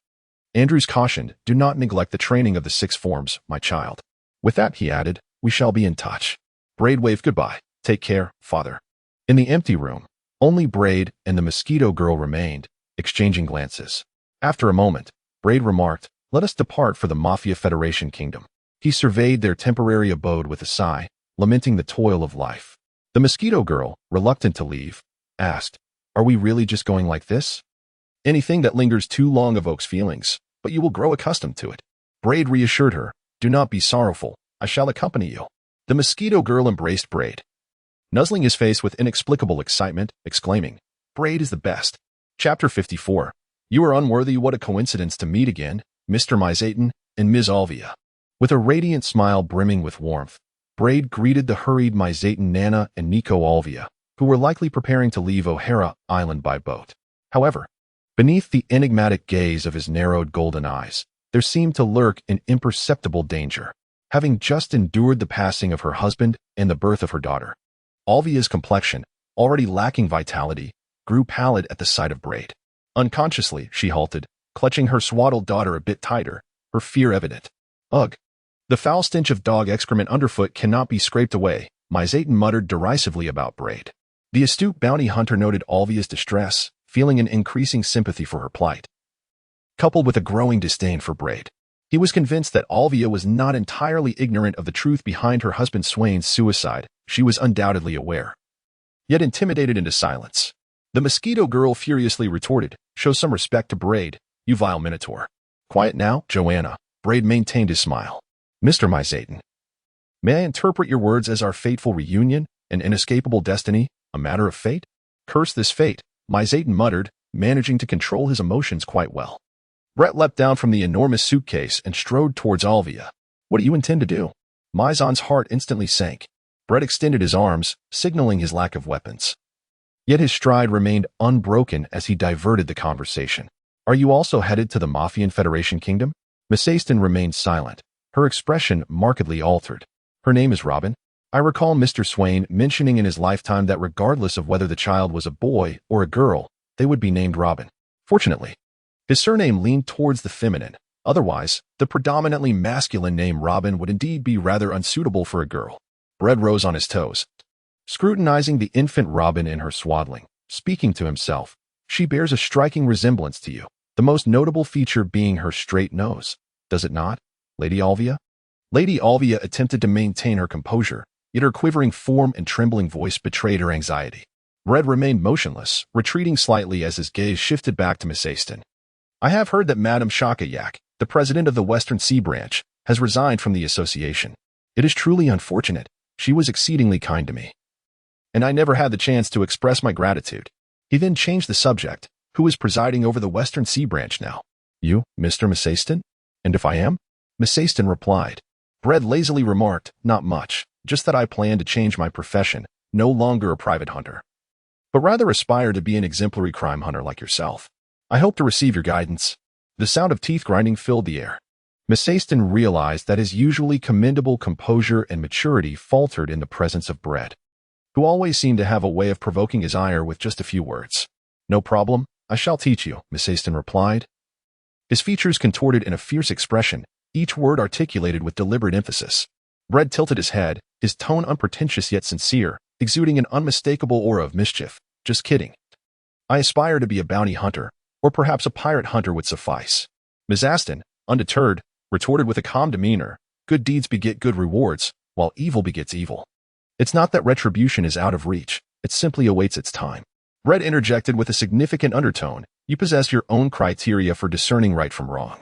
Andrews cautioned, do not neglect the training of the 6 forms, my child. With that, he added, we shall be in touch. Braid waved goodbye. Take care, father. In the empty room, only Braid and the mosquito girl remained, exchanging glances. After a moment, Braid remarked, let us depart for the Mafia Federation Kingdom. He surveyed their temporary abode with a sigh, lamenting the toil of life. The mosquito girl, reluctant to leave, asked, are we really just going like this? Anything that lingers too long evokes feelings, but you will grow accustomed to it. Braid reassured her, do not be sorrowful, I shall accompany you. The mosquito girl embraced Braid, nuzzling his face with inexplicable excitement, exclaiming, Braid is the best. Chapter 54. You are unworthy. What a coincidence to meet again, Mr. Myzatin and Ms. Alvia. With a radiant smile brimming with warmth, Braid greeted the hurried Myzatin Nana and Nico Alvia, who were likely preparing to leave O'Hara Island by boat. However, beneath the enigmatic gaze of his narrowed golden eyes, there seemed to lurk an imperceptible danger. Having just endured the passing of her husband and the birth of her daughter, Alvia's complexion, already lacking vitality, grew pallid at the sight of Braid. Unconsciously, she halted, clutching her swaddled daughter a bit tighter, her fear evident. Ugh! The foul stench of dog excrement underfoot cannot be scraped away, Myzatin muttered derisively about Braid. The astute bounty hunter noted Alvia's distress, feeling an increasing sympathy for her plight, coupled with a growing disdain for Braid. He was convinced that Alvia was not entirely ignorant of the truth behind her husband Swain's suicide. She was undoubtedly aware, yet intimidated into silence. The mosquito girl furiously retorted, show some respect to Braid, you vile minotaur. Quiet now, Joanna. Braid maintained his smile. Mr. Myzatin, may I interpret your words as our fateful reunion, an inescapable destiny, a matter of fate? Curse this fate, Myzatin muttered, managing to control his emotions quite well. Brett leapt down from the enormous suitcase and strode towards Alvia. What do you intend to do? Myzon's heart instantly sank. Brett extended his arms, signaling his lack of weapons. Yet his stride remained unbroken as he diverted the conversation. Are you also headed to the Mafian Federation Kingdom? Miss Aston remained silent, her expression markedly altered. Her name is Robin. I recall Mr. Swain mentioning in his lifetime that regardless of whether the child was a boy or a girl, they would be named Robin. Fortunately, his surname leaned towards the feminine. Otherwise, the predominantly masculine name Robin would indeed be rather unsuitable for a girl. Brett rose on his toes, scrutinizing the infant Robin in her swaddling, speaking to himself. She bears a striking resemblance to you, the most notable feature being her straight nose. Does it not, Lady Alvia? Lady Alvia attempted to maintain her composure, yet her quivering form and trembling voice betrayed her anxiety. Brett remained motionless, retreating slightly as his gaze shifted back to Miss Aston. I have heard that Madame Shakayak, the president of the Western Sea Branch, has resigned from the association. It is truly unfortunate. She was exceedingly kind to me, and I never had the chance to express my gratitude. He then changed the subject. Who is presiding over the Western Sea Branch now? You, Mr. Miss Aston? And if I am? Miss Aston replied. Brett lazily remarked, not much, just that I plan to change my profession, no longer a private hunter, but rather aspire to be an exemplary crime hunter like yourself. I hope to receive your guidance. The sound of teeth grinding filled the air. Miss Aston realized that his usually commendable composure and maturity faltered in the presence of Brett, who always seemed to have a way of provoking his ire with just a few words. No problem, I shall teach you, Miss Aston replied. His features contorted in a fierce expression, each word articulated with deliberate emphasis. Brett tilted his head, his tone unpretentious yet sincere, exuding an unmistakable aura of mischief. Just kidding. I aspire to be a bounty hunter, or perhaps a pirate hunter would suffice. Ms. Aston, undeterred, retorted with a calm demeanor, good deeds beget good rewards, while evil begets evil. It's not that retribution is out of reach, it simply awaits its time. Brett interjected with a significant undertone, you possess your own criteria for discerning right from wrong.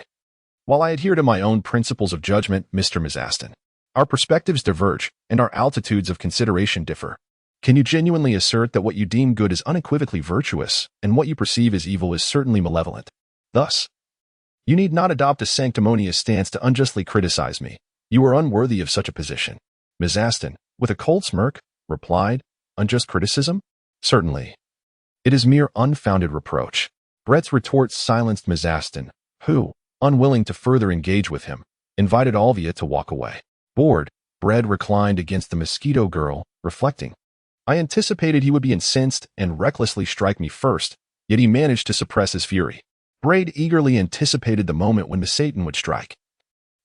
While I adhere to my own principles of judgment, Mr. Ms. Aston, our perspectives diverge, and our altitudes of consideration differ. Can you genuinely assert that what you deem good is unequivocally virtuous, and what you perceive as evil is certainly malevolent? Thus, you need not adopt a sanctimonious stance to unjustly criticize me. You are unworthy of such a position. Ms. Aston, with a cold smirk, replied, unjust criticism? Certainly. It is mere unfounded reproach. Brett's retort silenced Ms. Aston, who, unwilling to further engage with him, invited Olvia to walk away. Bored, Brett reclined against the mosquito girl, reflecting. I anticipated he would be incensed and recklessly strike me first, yet he managed to suppress his fury. Braid eagerly anticipated the moment when Miss Satan would strike.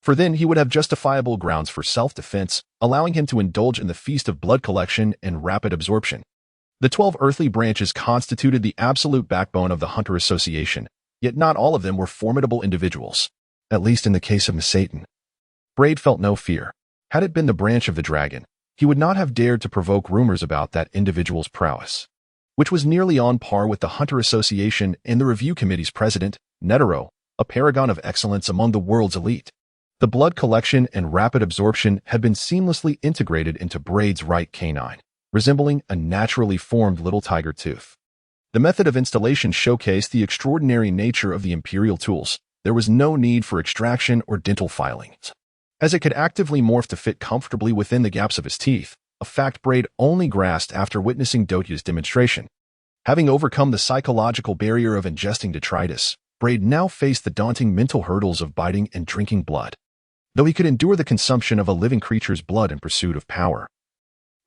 For then he would have justifiable grounds for self-defense, allowing him to indulge in the feast of blood collection and rapid absorption. The 12 earthly branches constituted the absolute backbone of the Hunter Association, yet not all of them were formidable individuals, at least in the case of Miss Satan. Braid felt no fear. Had it been the branch of the dragon, he would not have dared to provoke rumors about that individual's prowess, which was nearly on par with the Hunter Association and the Review Committee's president, Netero, a paragon of excellence among the world's elite. The blood collection and rapid absorption had been seamlessly integrated into Braid's right canine, resembling a naturally formed little tiger tooth. The method of installation showcased the extraordinary nature of the imperial tools. There was no need for extraction or dental filings, as it could actively morph to fit comfortably within the gaps of his teeth, a fact Braid only grasped after witnessing Dotya's demonstration. Having overcome the psychological barrier of ingesting detritus, Braid now faced the daunting mental hurdles of biting and drinking blood, though he could endure the consumption of a living creature's blood in pursuit of power.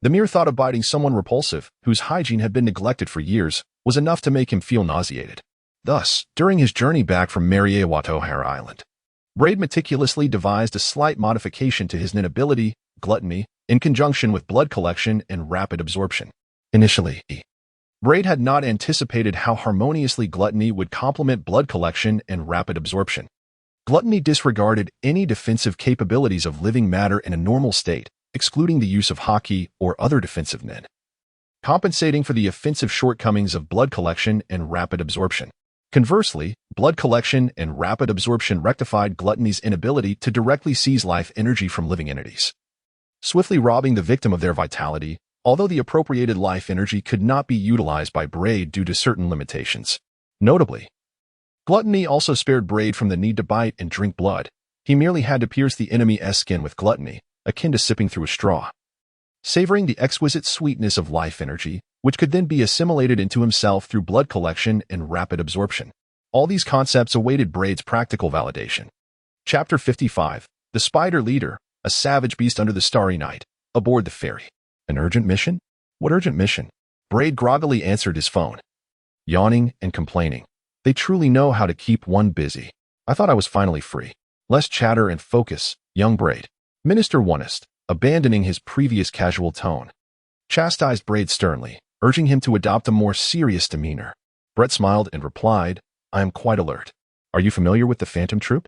The mere thought of biting someone repulsive, whose hygiene had been neglected for years, was enough to make him feel nauseated. Thus, during his journey back from Mariewatohara Island, Braid meticulously devised a slight modification to his inability, gluttony, in conjunction with blood collection and rapid absorption. Initially, Braid had not anticipated how harmoniously gluttony would complement blood collection and rapid absorption. Gluttony disregarded any defensive capabilities of living matter in a normal state, excluding the use of haki or other defensive nen, compensating for the offensive shortcomings of blood collection and rapid absorption. Conversely, blood collection and rapid absorption rectified gluttony's inability to directly seize life energy from living entities, swiftly robbing the victim of their vitality, although the appropriated life energy could not be utilized by Braid due to certain limitations. Notably, gluttony also spared Braid from the need to bite and drink blood. He merely had to pierce the enemy's skin with gluttony, akin to sipping through a straw, savoring the exquisite sweetness of life energy, which could then be assimilated into himself through blood collection and rapid absorption. All these concepts awaited Braid's practical validation. Chapter 55, The Spider Leader, a savage beast under the starry night, aboard the ferry. An urgent mission? What urgent mission? Braid groggily answered his phone, yawning and complaining. They truly know how to keep one busy. I thought I was finally free. Less chatter and focus, young Braid. Minister Onest, abandoning his previous casual tone, chastised Braid sternly, urging him to adopt a more serious demeanor. Brett smiled and replied, I am quite alert. Are you familiar with the Phantom Troop?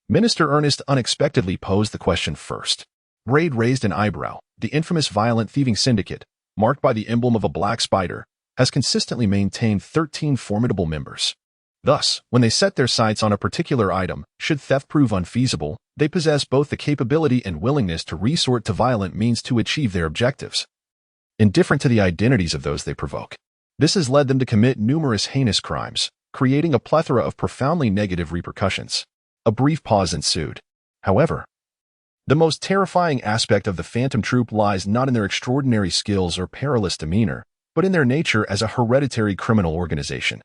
Minister Ernest unexpectedly posed the question first. Braid raised an eyebrow. The infamous violent thieving syndicate, marked by the emblem of a black spider, has consistently maintained 13 formidable members. Thus, when they set their sights on a particular item, should theft prove unfeasible, they possess both the capability and willingness to resort to violent means to achieve their objectives, indifferent to the identities of those they provoke. This has led them to commit numerous heinous crimes, creating a plethora of profoundly negative repercussions. A brief pause ensued. However, the most terrifying aspect of the Phantom Troop lies not in their extraordinary skills or perilous demeanor, but in their nature as a hereditary criminal organization,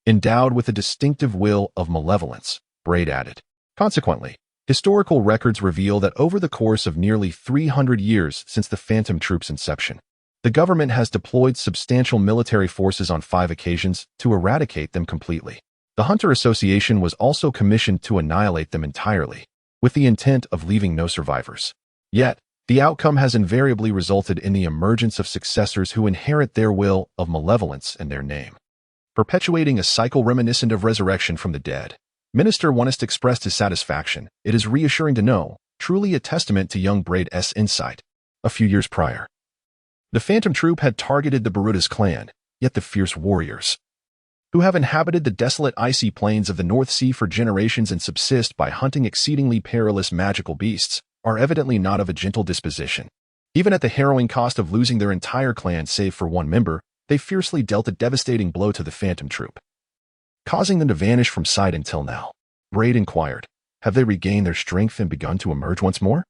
endowed with a distinctive will of malevolence, Braid added. Consequently, historical records reveal that over the course of nearly 300 years since the Phantom Troop's inception, the government has deployed substantial military forces on 5 occasions to eradicate them completely. The Hunter Association was also commissioned to annihilate them entirely, with the intent of leaving no survivors. Yet, the outcome has invariably resulted in the emergence of successors who inherit their will of malevolence in their name. perpetuating a cycle reminiscent of resurrection from the dead. Minister Wonest expressed his satisfaction. It is reassuring to know, truly a testament to young Braid's insight. A few years prior, the Phantom Troop had targeted the Barutas clan, yet the fierce warriors, who have inhabited the desolate icy plains of the North Sea for generations and subsist by hunting exceedingly perilous magical beasts, are evidently not of a gentle disposition. Even at the harrowing cost of losing their entire clan save for one member, they fiercely dealt a devastating blow to the Phantom Troop, causing them to vanish from sight until now. Braid inquired, have they regained their strength and begun to emerge once more?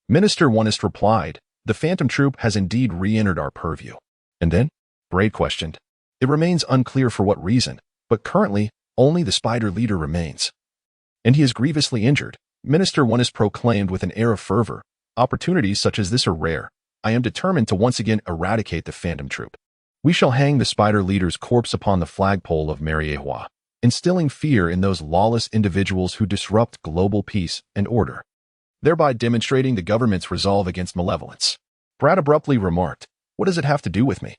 Minister Wonest replied, the Phantom Troop has indeed re-entered our purview. And then? Braid questioned. It remains unclear for what reason, but currently, only the spider leader remains. And he is grievously injured, Minister Wonest proclaimed with an air of fervor. Opportunities such as this are rare. I am determined to once again eradicate the Phantom Troop. We shall hang the spider leader's corpse upon the flagpole of Mariehua, instilling fear in those lawless individuals who disrupt global peace and order, thereby demonstrating the government's resolve against malevolence. Brad abruptly remarked, what does it have to do with me?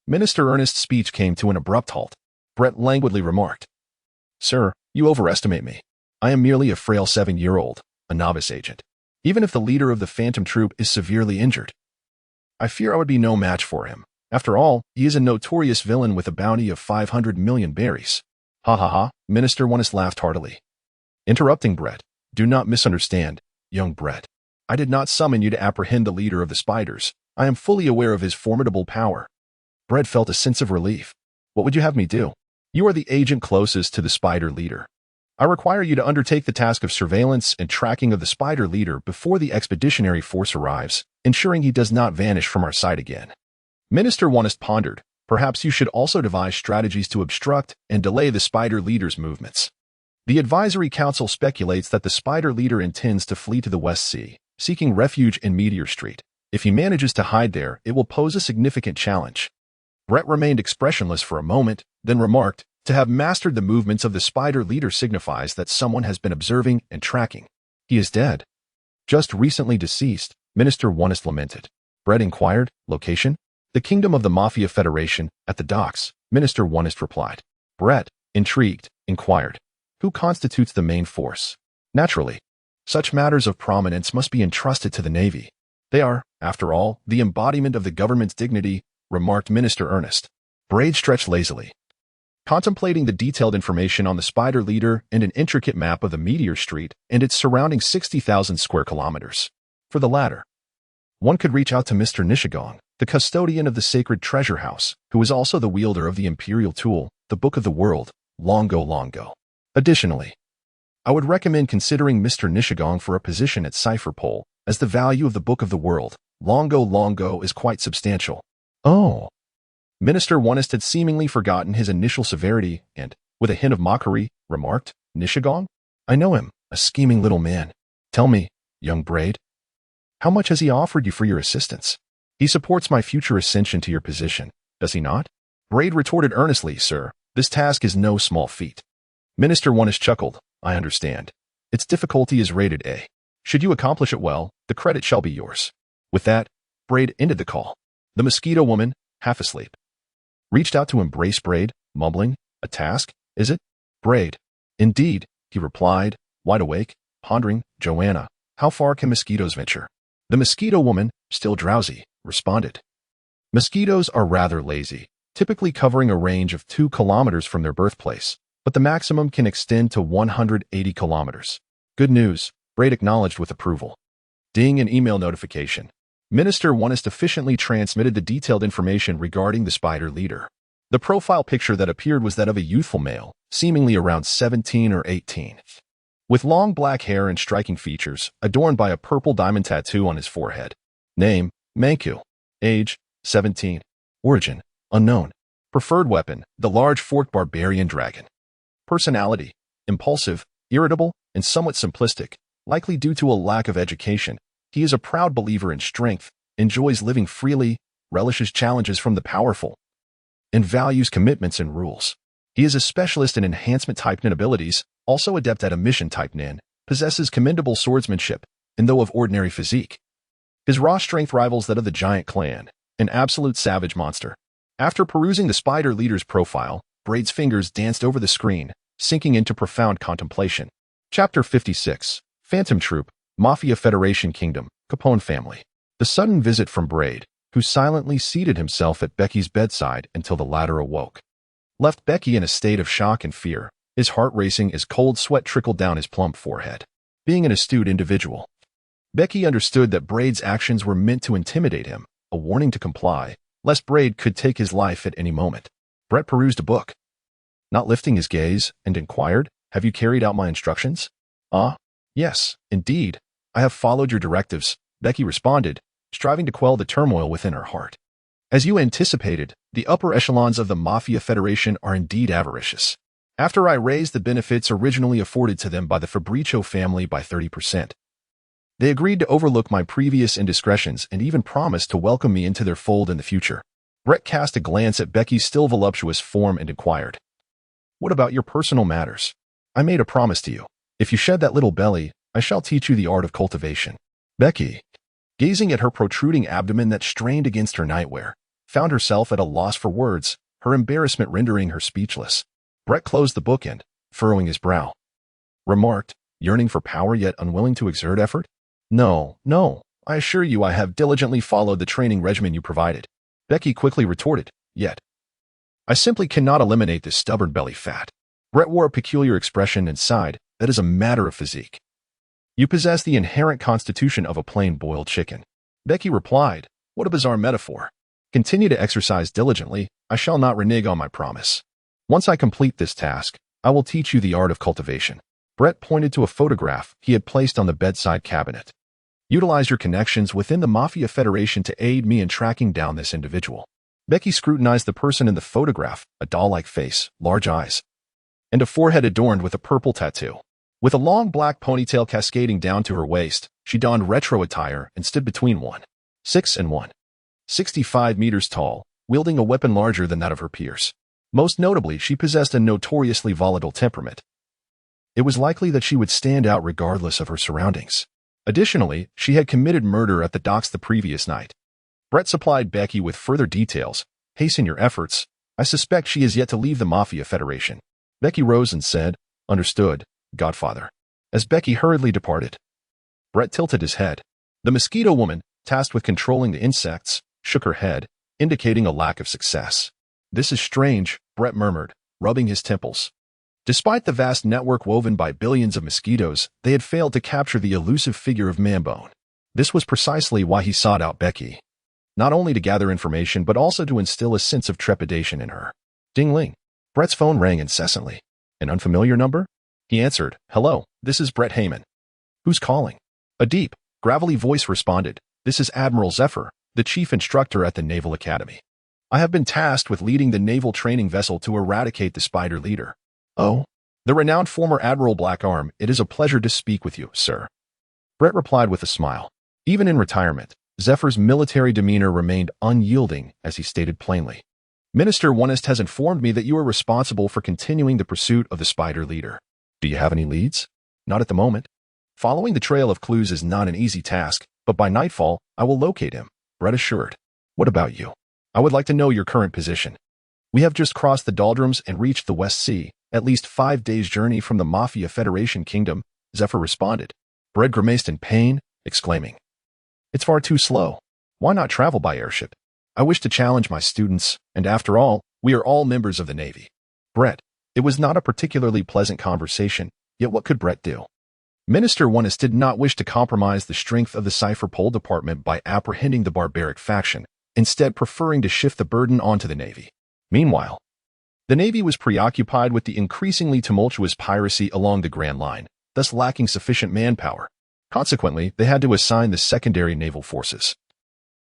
Minister Ernest's speech came to an abrupt halt. Brett languidly remarked, Sir, you overestimate me. I am merely a frail 7-year-old, a novice agent. Even if the leader of the Phantom Troop is severely injured, I fear I would be no match for him. After all, he is a notorious villain with a bounty of 500 million berries. Ha ha ha, Minister Wonest laughed heartily. Interrupting Brett, do not misunderstand, young Brett. I did not summon you to apprehend the leader of the spiders. I am fully aware of his formidable power. Brett felt a sense of relief. What would you have me do? You are the agent closest to the spider leader. I require you to undertake the task of surveillance and tracking of the spider leader before the expeditionary force arrives, ensuring he does not vanish from our sight again. Minister Wonest pondered, perhaps you should also devise strategies to obstruct and delay the spider leader's movements. The advisory council speculates that the spider leader intends to flee to the West Sea, seeking refuge in Meteor Street. If he manages to hide there, it will pose a significant challenge. Brett remained expressionless for a moment, then remarked, to have mastered the movements of the spider leader signifies that someone has been observing and tracking. He is dead. Just recently deceased, Minister Wonest lamented. Brett inquired, location? The Kingdom of the Mafia Federation, at the docks, Minister Wonest replied. Brett, intrigued, inquired, who constitutes the main force? Naturally, such matters of prominence must be entrusted to the Navy. They are, after all, the embodiment of the government's dignity, remarked Minister Ernest. Braid stretched lazily, contemplating the detailed information on the spider leader and an intricate map of the Meteor Street and its surrounding 60,000 square kilometers. For the latter, one could reach out to Mr. Nishigong, the custodian of the sacred treasure house, who is also the wielder of the imperial tool, the Book of the World, Longo. Additionally, I would recommend considering Mr. Nishigong for a position at Cypherpole, as the value of the Book of the World, Longo, is quite substantial. Oh. Minister Wonest had seemingly forgotten his initial severity and, with a hint of mockery, remarked, Nishigong? I know him, a scheming little man. Tell me, young Braid, how much has he offered you for your assistance? He supports my future ascension to your position, does he not? Braid retorted earnestly, sir, this task is no small feat. Minister Wonest chuckled, I understand. Its difficulty is rated A. Should you accomplish it well, the credit shall be yours. With that, Braid ended the call. The mosquito woman, half asleep, reached out to embrace Braid, mumbling, a task, is it? Braid. Indeed, he replied, wide awake, pondering, Joanna, how far can mosquitoes venture? The mosquito woman, still drowsy, responded. Mosquitoes are rather lazy, typically covering a range of 2 kilometers from their birthplace, but the maximum can extend to 180 kilometers. Good news, Braid acknowledged with approval. Ding an email notification. Minister Wonest efficiently transmitted the detailed information regarding the spider leader. The profile picture that appeared was that of a youthful male, seemingly around 17 or 18, with long black hair and striking features, adorned by a purple diamond tattoo on his forehead. Name, Manku. Age, 17. Origin, unknown. Preferred weapon, the large forked barbarian dragon. Personality, impulsive, irritable, and somewhat simplistic, likely due to a lack of education. He is a proud believer in strength, enjoys living freely, relishes challenges from the powerful, and values commitments and rules. He is a specialist in enhancement-type nin abilities, also adept at emission-type nin, possesses commendable swordsmanship, and though of ordinary physique, his raw strength rivals that of the giant clan, an absolute savage monster. After perusing the spider leader's profile, Braid's fingers danced over the screen, sinking into profound contemplation. Chapter 56. Phantom Troop, Mafia Federation Kingdom, Capone Family. The sudden visit from Braid, who silently seated himself at Becky's bedside until the latter awoke, left Becky in a state of shock and fear, his heart racing as cold sweat trickled down his plump forehead. Being an astute individual, Becky understood that Braid's actions were meant to intimidate him, a warning to comply, lest Braid could take his life at any moment. Brett perused a book, not lifting his gaze, and inquired, "Have you carried out my instructions?" Yes, indeed. I have followed your directives," Becky responded, striving to quell the turmoil within her heart. "As you anticipated, the upper echelons of the Mafia Federation are indeed avaricious. After I raised the benefits originally afforded to them by the Fabricio family by 30%, they agreed to overlook my previous indiscretions and even promised to welcome me into their fold in the future." Brett cast a glance at Becky's still voluptuous form and inquired, "What about your personal matters? I made a promise to you. If you shed that little belly, I shall teach you the art of cultivation." Becky, gazing at her protruding abdomen that strained against her nightwear, found herself at a loss for words, her embarrassment rendering her speechless. Brett closed the book and, furrowing his brow, remarked, "Yearning for power yet unwilling to exert effort?" No, I assure you I have diligently followed the training regimen you provided." Becky quickly retorted, "Yet, I simply cannot eliminate this stubborn belly fat." Brett wore a peculiar expression and sighed, "That is a matter of physique. You possess the inherent constitution of a plain boiled chicken." Becky replied, "What a bizarre metaphor. Continue to exercise diligently. I shall not renege on my promise. Once I complete this task, I will teach you the art of cultivation." Brett pointed to a photograph he had placed on the bedside cabinet. "Utilize your connections within the Mafia Federation to aid me in tracking down this individual." Becky scrutinized the person in the photograph, a doll-like face, large eyes, and a forehead adorned with a purple tattoo. With a long black ponytail cascading down to her waist, she donned retro attire and stood between 1'6" and 1'65" meters tall, wielding a weapon larger than that of her peers. Most notably, she possessed a notoriously volatile temperament. It was likely that she would stand out regardless of her surroundings. Additionally, she had committed murder at the docks the previous night. Brett supplied Becky with further details. "Hasten your efforts. I suspect she is yet to leave the Mafia Federation." Becky rose and said, "Understood, Godfather." As Becky hurriedly departed, Brett tilted his head. The mosquito woman, tasked with controlling the insects, shook her head, indicating a lack of success. "This is strange," Brett murmured, rubbing his temples. Despite the vast network woven by billions of mosquitoes, they had failed to capture the elusive figure of Manbone. This was precisely why he sought out Becky, not only to gather information but also to instill a sense of trepidation in her. Ding-ling. Brett's phone rang incessantly. An unfamiliar number? He answered, "Hello, this is Brett Heyman." "Who's calling?" A deep, gravelly voice responded, "This is Admiral Zephyr, the chief instructor at the Naval Academy. I have been tasked with leading the naval training vessel to eradicate the spider leader." "Oh, the renowned former Admiral Blackarm, it is a pleasure to speak with you, sir." Brett replied with a smile. Even in retirement, Zephyr's military demeanor remained unyielding as he stated plainly, "Minister Onest has informed me that you are responsible for continuing the pursuit of the spider leader. Do you have any leads?" "Not at the moment. Following the trail of clues is not an easy task, but by nightfall, I will locate him," Brett assured. "What about you? I would like to know your current position." "We have just crossed the doldrums and reached the West Sea, at least 5 days' journey from the Mafia Federation Kingdom," Zephyr responded. Brett grimaced in pain, exclaiming, "It's far too slow. Why not travel by airship? I wish to challenge my students, and after all, we are all members of the Navy." Brett, it was not a particularly pleasant conversation, yet what could Brett do? Minister Onest did not wish to compromise the strength of the Cipher Pole Department by apprehending the barbaric faction, instead preferring to shift the burden onto the Navy. Meanwhile, the Navy was preoccupied with the increasingly tumultuous piracy along the Grand Line, thus lacking sufficient manpower. Consequently, they had to assign the secondary naval forces,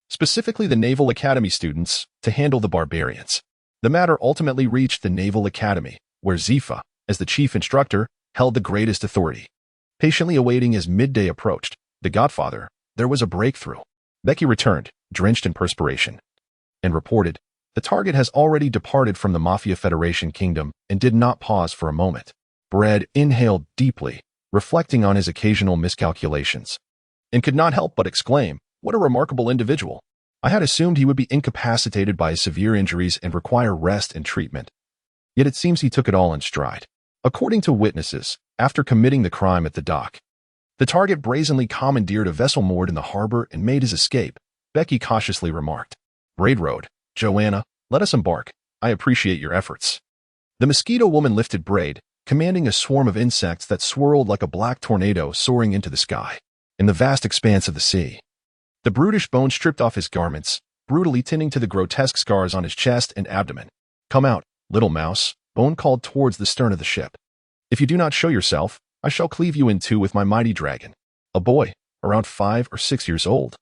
specifically the Naval Academy students, to handle the barbarians. The matter ultimately reached the Naval Academy, where Zifa, as the chief instructor, held the greatest authority. Patiently awaiting as midday approached, the Godfather, there was a breakthrough. Becky returned, drenched in perspiration, and reported, "The target has already departed from the Mafia Federation Kingdom and did not pause for a moment." Brett inhaled deeply, reflecting on his occasional miscalculations, and could not help but exclaim, "What a remarkable individual. I had assumed he would be incapacitated by his severe injuries and require rest and treatment." Yet it seems he took it all in stride. According to witnesses, after committing the crime at the dock, the target brazenly commandeered a vessel moored in the harbor and made his escape. Becky cautiously remarked. Braid Road, Joanna, let us embark. I appreciate your efforts. The mosquito woman lifted Braid, commanding a swarm of insects that swirled like a black tornado soaring into the sky. In the vast expanse of the sea, the brutish Bone stripped off his garments, brutally tending to the grotesque scars on his chest and abdomen. Come out, little mouse, Bone called towards the stern of the ship. If you do not show yourself, I shall cleave you in two with my mighty dragon. A boy, around 5 or 6 years old,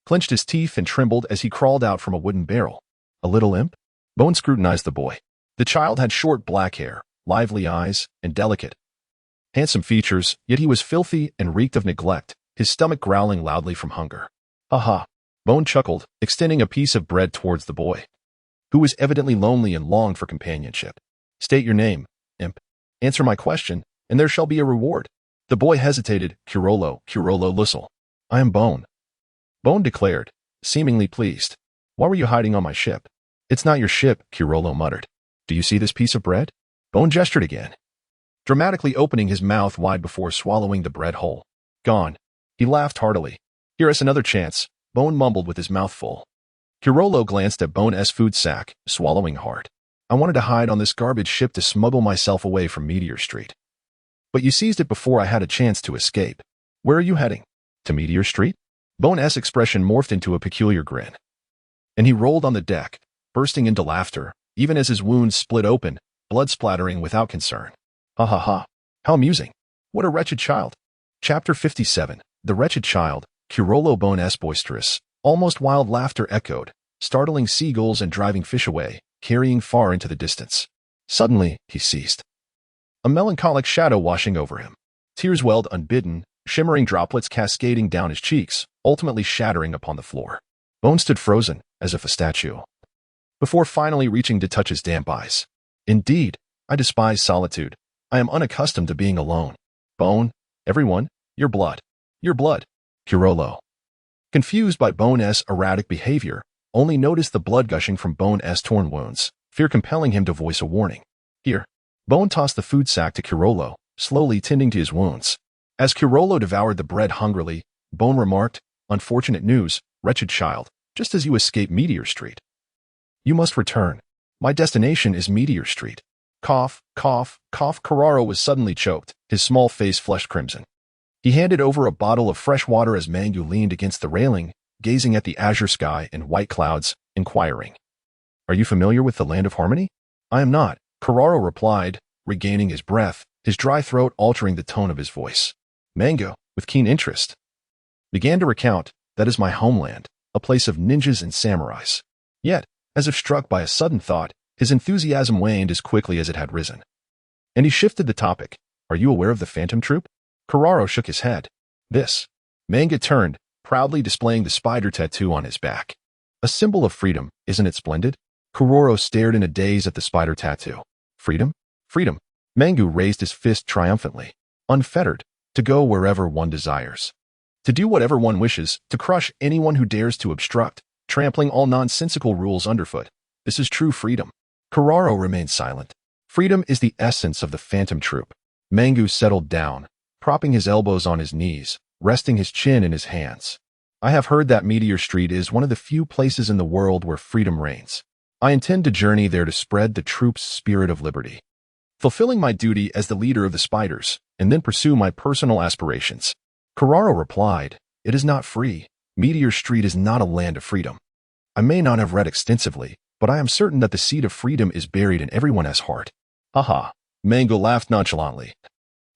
clenched his teeth and trembled as he crawled out from a wooden barrel. A little imp? Bone scrutinized the boy. The child had short black hair, lively eyes, and delicate, handsome features, yet he was filthy and reeked of neglect, his stomach growling loudly from hunger. Ha ha! Bone chuckled, extending a piece of bread towards the boy, who was evidently lonely and longed for companionship. State your name, imp. Answer my question, and there shall be a reward. The boy hesitated. Curolo Lussel. I am Bone. Bone declared, seemingly pleased. Why were you hiding on my ship? It's not your ship, Curolo muttered. Do you see this piece of bread? Bone gestured again, dramatically opening his mouth wide before swallowing the bread whole. Gone. He laughed heartily. Hear us another chance, Bone mumbled with his mouth full. Curolo glanced at Bone's food sack, swallowing hard. I wanted to hide on this garbage ship to smuggle myself away from Meteor Street. But you seized it before I had a chance to escape. Where are you heading? To Meteor Street? Bone's expression morphed into a peculiar grin, and he rolled on the deck, bursting into laughter, even as his wounds split open, blood splattering without concern. Ha ha ha. How amusing. What a wretched child. Chapter 57. The Wretched Child. Curolo Bone's boisterous, almost wild laughter echoed, startling seagulls and driving fish away, carrying far into the distance. Suddenly, he ceased, a melancholic shadow washing over him. Tears welled unbidden, shimmering droplets cascading down his cheeks, ultimately shattering upon the floor. Bone stood frozen, as if a statue, before finally reaching to touch his damp eyes. Indeed, I despise solitude. I am unaccustomed to being alone. Bone, everyone, your blood. Your blood. Curolo, confused by Bone's erratic behavior, only noticed the blood gushing from Bone's torn wounds, fear compelling him to voice a warning. Here. Bone tossed the food sack to Curolo, slowly tending to his wounds. As Curolo devoured the bread hungrily, Bone remarked, Unfortunate news, wretched child, just as you escape Meteor Street. You must return. My destination is Meteor Street. Cough, cough, cough. Curaro was suddenly choked, his small face flushed crimson. He handed over a bottle of fresh water as Mangu leaned against the railing, gazing at the azure sky and white clouds, inquiring. Are you familiar with the Land of Harmony? I am not, Curaro replied, regaining his breath, his dry throat altering the tone of his voice. Mango, with keen interest, began to recount, that is my homeland, a place of ninjas and samurais. Yet, as if struck by a sudden thought, his enthusiasm waned as quickly as it had risen. And he shifted the topic. Are you aware of the Phantom Troop? Curaro shook his head. This. Manga turned, proudly displaying the spider tattoo on his back. A symbol of freedom, isn't it splendid? Curaro stared in a daze at the spider tattoo. Freedom? Freedom. Mangu raised his fist triumphantly. Unfettered, to go wherever one desires. To do whatever one wishes, to crush anyone who dares to obstruct, trampling all nonsensical rules underfoot. This is true freedom. Curaro remained silent. Freedom is the essence of the Phantom Troop. Mangu settled down, propping his elbows on his knees, resting his chin in his hands. I have heard that Meteor Street is one of the few places in the world where freedom reigns. I intend to journey there to spread the troop's spirit of liberty, fulfilling my duty as the leader of the spiders, and then pursue my personal aspirations. Curaro replied, It is not free. Meteor Street is not a land of freedom. I may not have read extensively, but I am certain that the seed of freedom is buried in everyone's heart. Haha. Mango laughed nonchalantly.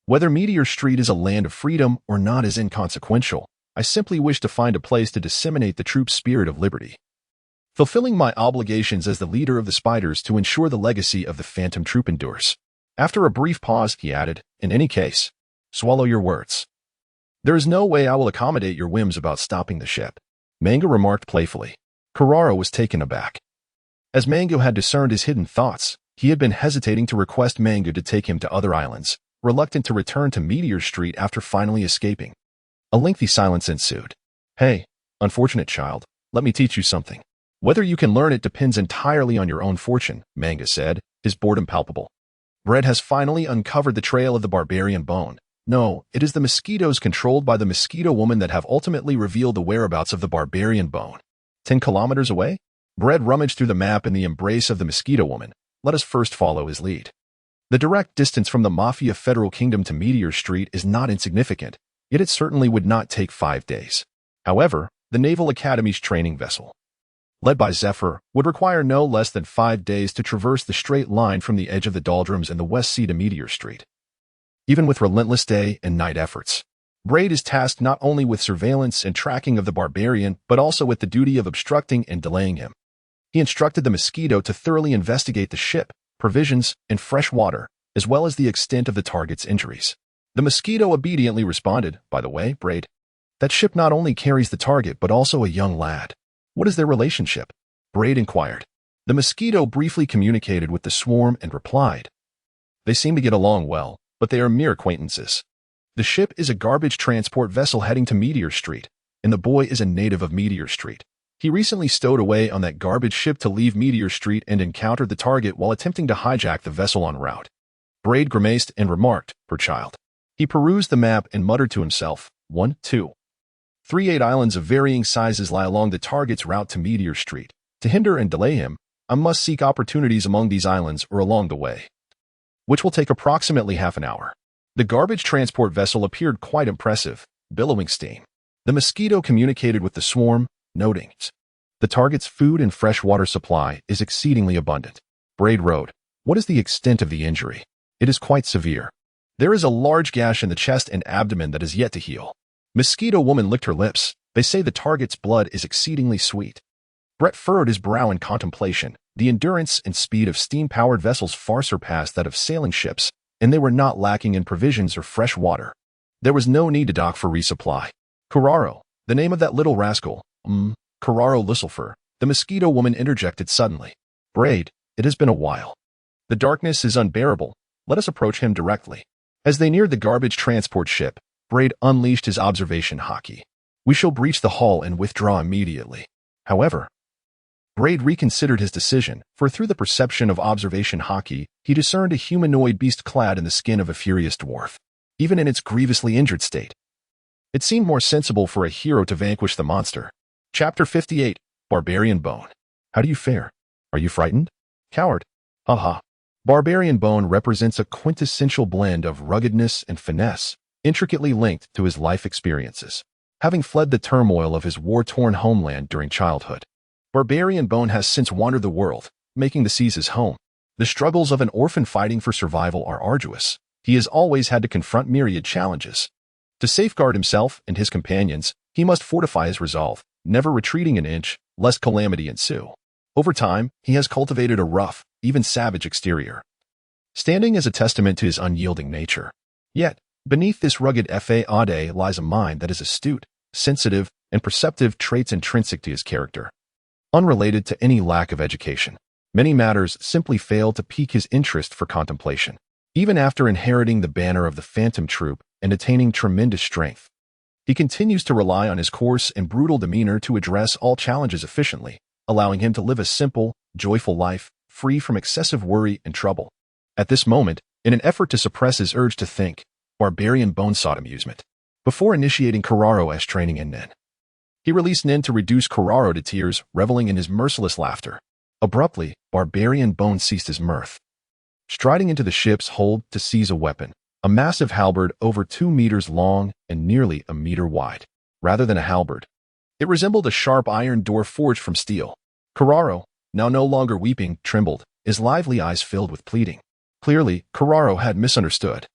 Whether Meteor Street is a land of freedom or not is inconsequential. I simply wish to find a place to disseminate the troop's spirit of liberty, fulfilling my obligations as the leader of the spiders to ensure the legacy of the Phantom Troop endures. After a brief pause, he added, In any case, swallow your words. There is no way I will accommodate your whims about stopping the ship. Mango remarked playfully. Curaro was taken aback. As Mango had discerned his hidden thoughts, he had been hesitating to request Mango to take him to other islands, reluctant to return to Meteor Street after finally escaping. A lengthy silence ensued. Hey, unfortunate child, let me teach you something. Whether you can learn it depends entirely on your own fortune, Manga said, his boredom palpable. Brett has finally uncovered the trail of the barbarian bone. No, it is the mosquitoes controlled by the mosquito woman that have ultimately revealed the whereabouts of the barbarian bone. 10 kilometers away? Brett rummaged through the map in the embrace of the mosquito woman. Let us first follow his lead. The direct distance from the Mafia Federal Kingdom to Meteor Street is not insignificant, yet it certainly would not take 5 days. However, the Naval Academy's training vessel, led by Zephyr, would require no less than 5 days to traverse the straight line from the edge of the doldrums in the West Sea to Meteor Street. Even with relentless day and night efforts, Braid is tasked not only with surveillance and tracking of the barbarian, but also with the duty of obstructing and delaying him. He instructed the mosquito to thoroughly investigate the ship, provisions, and fresh water, as well as the extent of the target's injuries. The mosquito obediently responded, "By the way, Braid, that ship not only carries the target but also a young lad. What is their relationship?" Braid inquired. The mosquito briefly communicated with the swarm and replied, "They seem to get along well, but they are mere acquaintances. The ship is a garbage transport vessel heading to Meteor Street, and the boy is a native of Meteor Street. He recently stowed away on that garbage ship to leave Meteor Street and encountered the target while attempting to hijack the vessel en route." Braid grimaced and remarked, "Poor child." He perused the map and muttered to himself, 1, 2, 3, 8 islands of varying sizes lie along the target's route to Meteor Street. To hinder and delay him, I must seek opportunities among these islands or along the way, which will take approximately half an hour. The garbage transport vessel appeared quite impressive, billowing steam. The mosquito communicated with the swarm, noting, "The target's food and fresh water supply is exceedingly abundant." Braid wrote, "What is the extent of the injury?" "It is quite severe. There is a large gash in the chest and abdomen that is yet to heal." Mosquito woman licked her lips. "They say the target's blood is exceedingly sweet." Brett furrowed his brow in contemplation. The endurance and speed of steam-powered vessels far surpassed that of sailing ships, and they were not lacking in provisions or fresh water. There was no need to dock for resupply. "Carraro, the name of that little rascal, Carraro Lucifer," the mosquito woman interjected suddenly. "Braid, it has been a while. The darkness is unbearable. Let us approach him directly." As they neared the garbage transport ship, Braid unleashed his observation hockey. "We shall breach the hull and withdraw immediately." However, Braid reconsidered his decision, for through the perception of observation hockey, he discerned a humanoid beast clad in the skin of a furious dwarf, even in its grievously injured state. It seemed more sensible for a hero to vanquish the monster. Chapter 58, Barbarian Bone. "How do you fare? Are you frightened?" "Coward. Haha." Barbarian Bone represents a quintessential blend of ruggedness and finesse, intricately linked to his life experiences. Having fled the turmoil of his war-torn homeland during childhood, Barbarian Bone has since wandered the world, making the seas his home. The struggles of an orphan fighting for survival are arduous. He has always had to confront myriad challenges. To safeguard himself and his companions, he must fortify his resolve, never retreating an inch, lest calamity ensue. Over time, he has cultivated a rough, even savage exterior, standing as a testament to his unyielding nature. Yet, beneath this rugged facade lies a mind that is astute, sensitive, and perceptive, traits intrinsic to his character, unrelated to any lack of education. Many matters simply fail to pique his interest for contemplation. Even after inheriting the banner of the Phantom Troop and attaining tremendous strength, he continues to rely on his coarse and brutal demeanor to address all challenges efficiently, allowing him to live a simple, joyful life, free from excessive worry and trouble. At this moment, in an effort to suppress his urge to think, Barbarian Bone sought amusement. Before initiating Carraro's training in Nin, he released Nin to reduce Carraro to tears, reveling in his merciless laughter. Abruptly, Barbarian Bone ceased his mirth, striding into the ship's hold to seize a weapon, a massive halberd over 2 meters long and nearly a meter wide. Rather than a halberd, it resembled a sharp iron door forged from steel. Carraro, now no longer weeping, trembled, his lively eyes filled with pleading. Clearly, Carraro had misunderstood.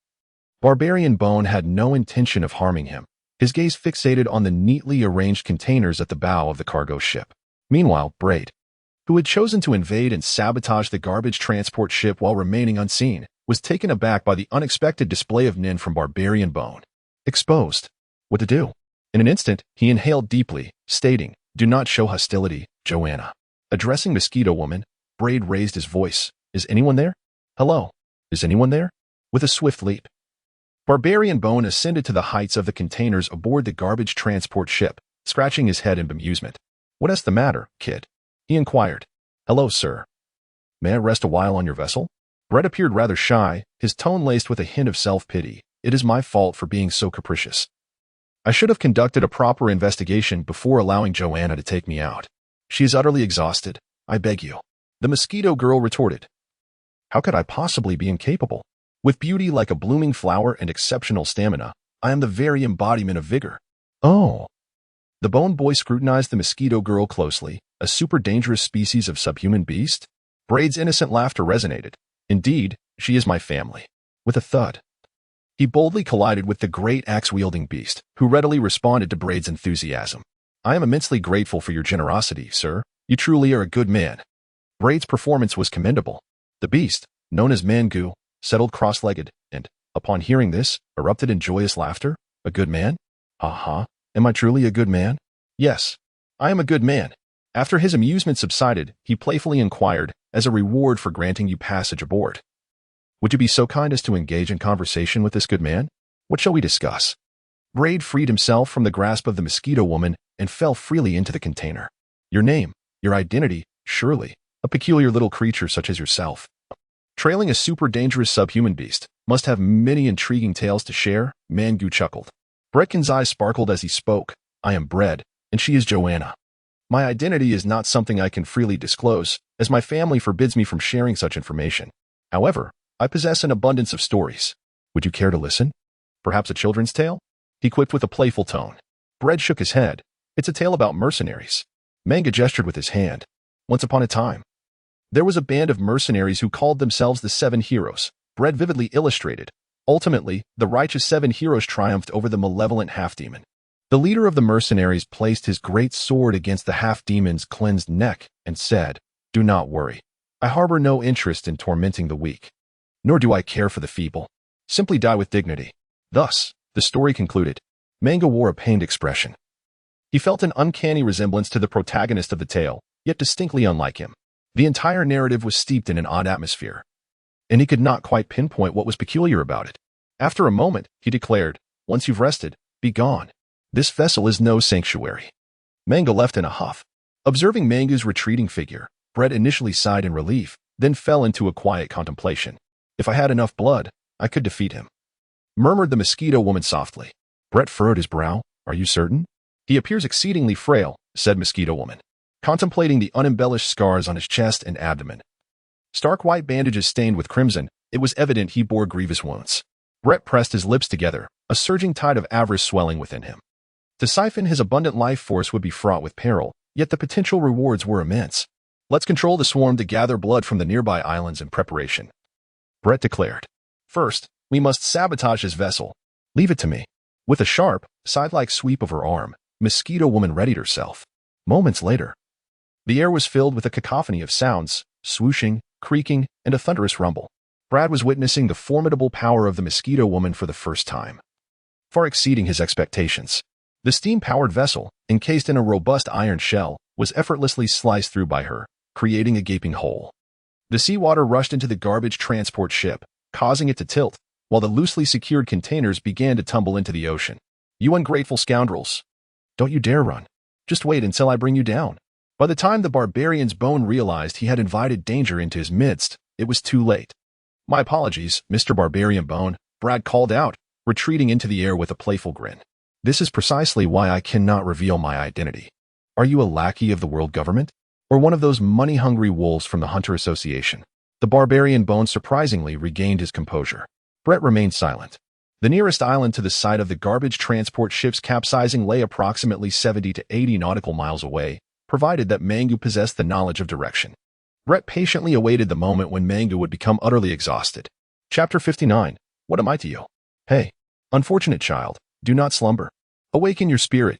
Barbarian Bone had no intention of harming him, his gaze fixated on the neatly arranged containers at the bow of the cargo ship. Meanwhile, Braid, who had chosen to invade and sabotage the garbage transport ship while remaining unseen, was taken aback by the unexpected display of Nin from Barbarian Bone. Exposed. What to do? In an instant, he inhaled deeply, stating, "Do not show hostility, Joanna." Addressing Mosquito Woman, Braid raised his voice. "Is anyone there? Hello? Is anyone there?" With a swift leap, Barbarian Bone ascended to the heights of the containers aboard the garbage transport ship, scratching his head in bemusement. "What is the matter, kid?" he inquired. "Hello, sir. May I rest a while on your vessel?" Brett appeared rather shy, his tone laced with a hint of self-pity. It is my fault for being so capricious. I should have conducted a proper investigation before allowing Joanna to take me out. She is utterly exhausted. I beg you. The mosquito girl retorted. How could I possibly be incapable? With beauty like a blooming flower and exceptional stamina, I am the very embodiment of vigor. Oh. The bone boy scrutinized the mosquito girl closely, a super dangerous species of subhuman beast. Braid's innocent laughter resonated. Indeed, she is my family. With a thud, he boldly collided with the great axe-wielding beast, who readily responded to Braid's enthusiasm. I am immensely grateful for your generosity, sir. You truly are a good man. Braid's performance was commendable. The beast, known as Mangu, settled cross-legged, and, upon hearing this, erupted in joyous laughter. A good man? Aha. Am I truly a good man? Yes, I am a good man. After his amusement subsided, he playfully inquired, as a reward for granting you passage aboard. Would you be so kind as to engage in conversation with this good man? What shall we discuss? Braid freed himself from the grasp of the mosquito woman and fell freely into the container. Your name, your identity, surely, a peculiar little creature such as yourself. Trailing a super dangerous subhuman beast, must have many intriguing tales to share, Mangu chuckled. Bretkin's eyes sparkled as he spoke. I am Bread, and she is Joanna. My identity is not something I can freely disclose, as my family forbids me from sharing such information. However, I possess an abundance of stories. Would you care to listen? Perhaps a children's tale? He quipped with a playful tone. Bread shook his head. It's a tale about mercenaries. Manga gestured with his hand. Once upon a time, there was a band of mercenaries who called themselves the Seven Heroes. Bread vividly illustrated. Ultimately, the righteous seven heroes triumphed over the malevolent half-demon. The leader of the mercenaries placed his great sword against the half-demon's cleansed neck and said, Do not worry. I harbor no interest in tormenting the weak. Nor do I care for the feeble. Simply die with dignity. Thus, the story concluded. Manga wore a pained expression. He felt an uncanny resemblance to the protagonist of the tale, yet distinctly unlike him. The entire narrative was steeped in an odd atmosphere, and he could not quite pinpoint what was peculiar about it. After a moment, he declared, Once you've rested, be gone. This vessel is no sanctuary. Manga left in a huff. Observing Manga's retreating figure, Brett initially sighed in relief, then fell into a quiet contemplation. If I had enough blood, I could defeat him, murmured the mosquito woman softly. Brett furrowed his brow. Are you certain? He appears exceedingly frail, said mosquito woman, contemplating the unembellished scars on his chest and abdomen. Stark white bandages stained with crimson, it was evident he bore grievous wounds. Brett pressed his lips together, a surging tide of avarice swelling within him. To siphon his abundant life force would be fraught with peril, yet the potential rewards were immense. Let's control the swarm to gather blood from the nearby islands in preparation, Brett declared. First, we must sabotage his vessel. Leave it to me. With a sharp, side-like sweep of her arm, Mosquito Woman readied herself. Moments later, the air was filled with a cacophony of sounds, swooshing, creaking, and a thunderous rumble. Brad was witnessing the formidable power of the Mosquito Woman for the first time, far exceeding his expectations. The steam-powered vessel, encased in a robust iron shell, was effortlessly sliced through by her, creating a gaping hole. The seawater rushed into the garbage transport ship, causing it to tilt, while the loosely secured containers began to tumble into the ocean. You ungrateful scoundrels! Don't you dare run. Just wait until I bring you down. By the time the barbarian's bone realized he had invited danger into his midst, it was too late. My apologies, Mr. Barbarian Bone, Brad called out, retreating into the air with a playful grin. This is precisely why I cannot reveal my identity. Are you a lackey of the world government? Or one of those money-hungry wolves from the Hunter Association? The Barbarian Bone surprisingly regained his composure. Brett remained silent. The nearest island to the site of the garbage transport ship's capsizing lay approximately 70 to 80 nautical miles away, provided that Mangu possessed the knowledge of direction. Brett patiently awaited the moment when Mangu would become utterly exhausted. Chapter 59. What am I to you? Hey, unfortunate child, do not slumber. Awaken your spirit.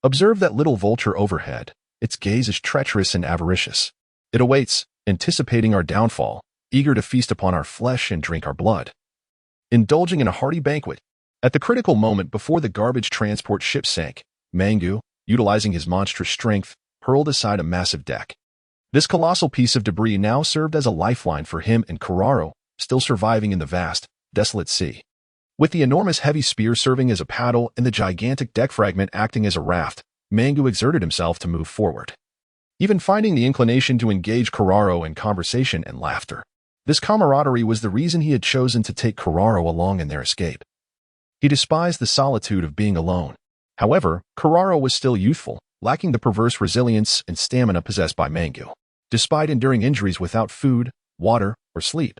Observe that little vulture overhead. Its gaze is treacherous and avaricious. It awaits, anticipating our downfall, eager to feast upon our flesh and drink our blood. Indulging in a hearty banquet. At the critical moment before the garbage transport ship sank, Mangu, utilizing his monstrous strength, hurled aside a massive deck. This colossal piece of debris now served as a lifeline for him and Kuraro, still surviving in the vast, desolate sea. With the enormous heavy spear serving as a paddle and the gigantic deck fragment acting as a raft, Mangu exerted himself to move forward, even finding the inclination to engage Kuraro in conversation and laughter. This camaraderie was the reason he had chosen to take Kuraro along in their escape. He despised the solitude of being alone. However, Kuraro was still youthful, lacking the perverse resilience and stamina possessed by Mangu, despite enduring injuries without food, water, or sleep,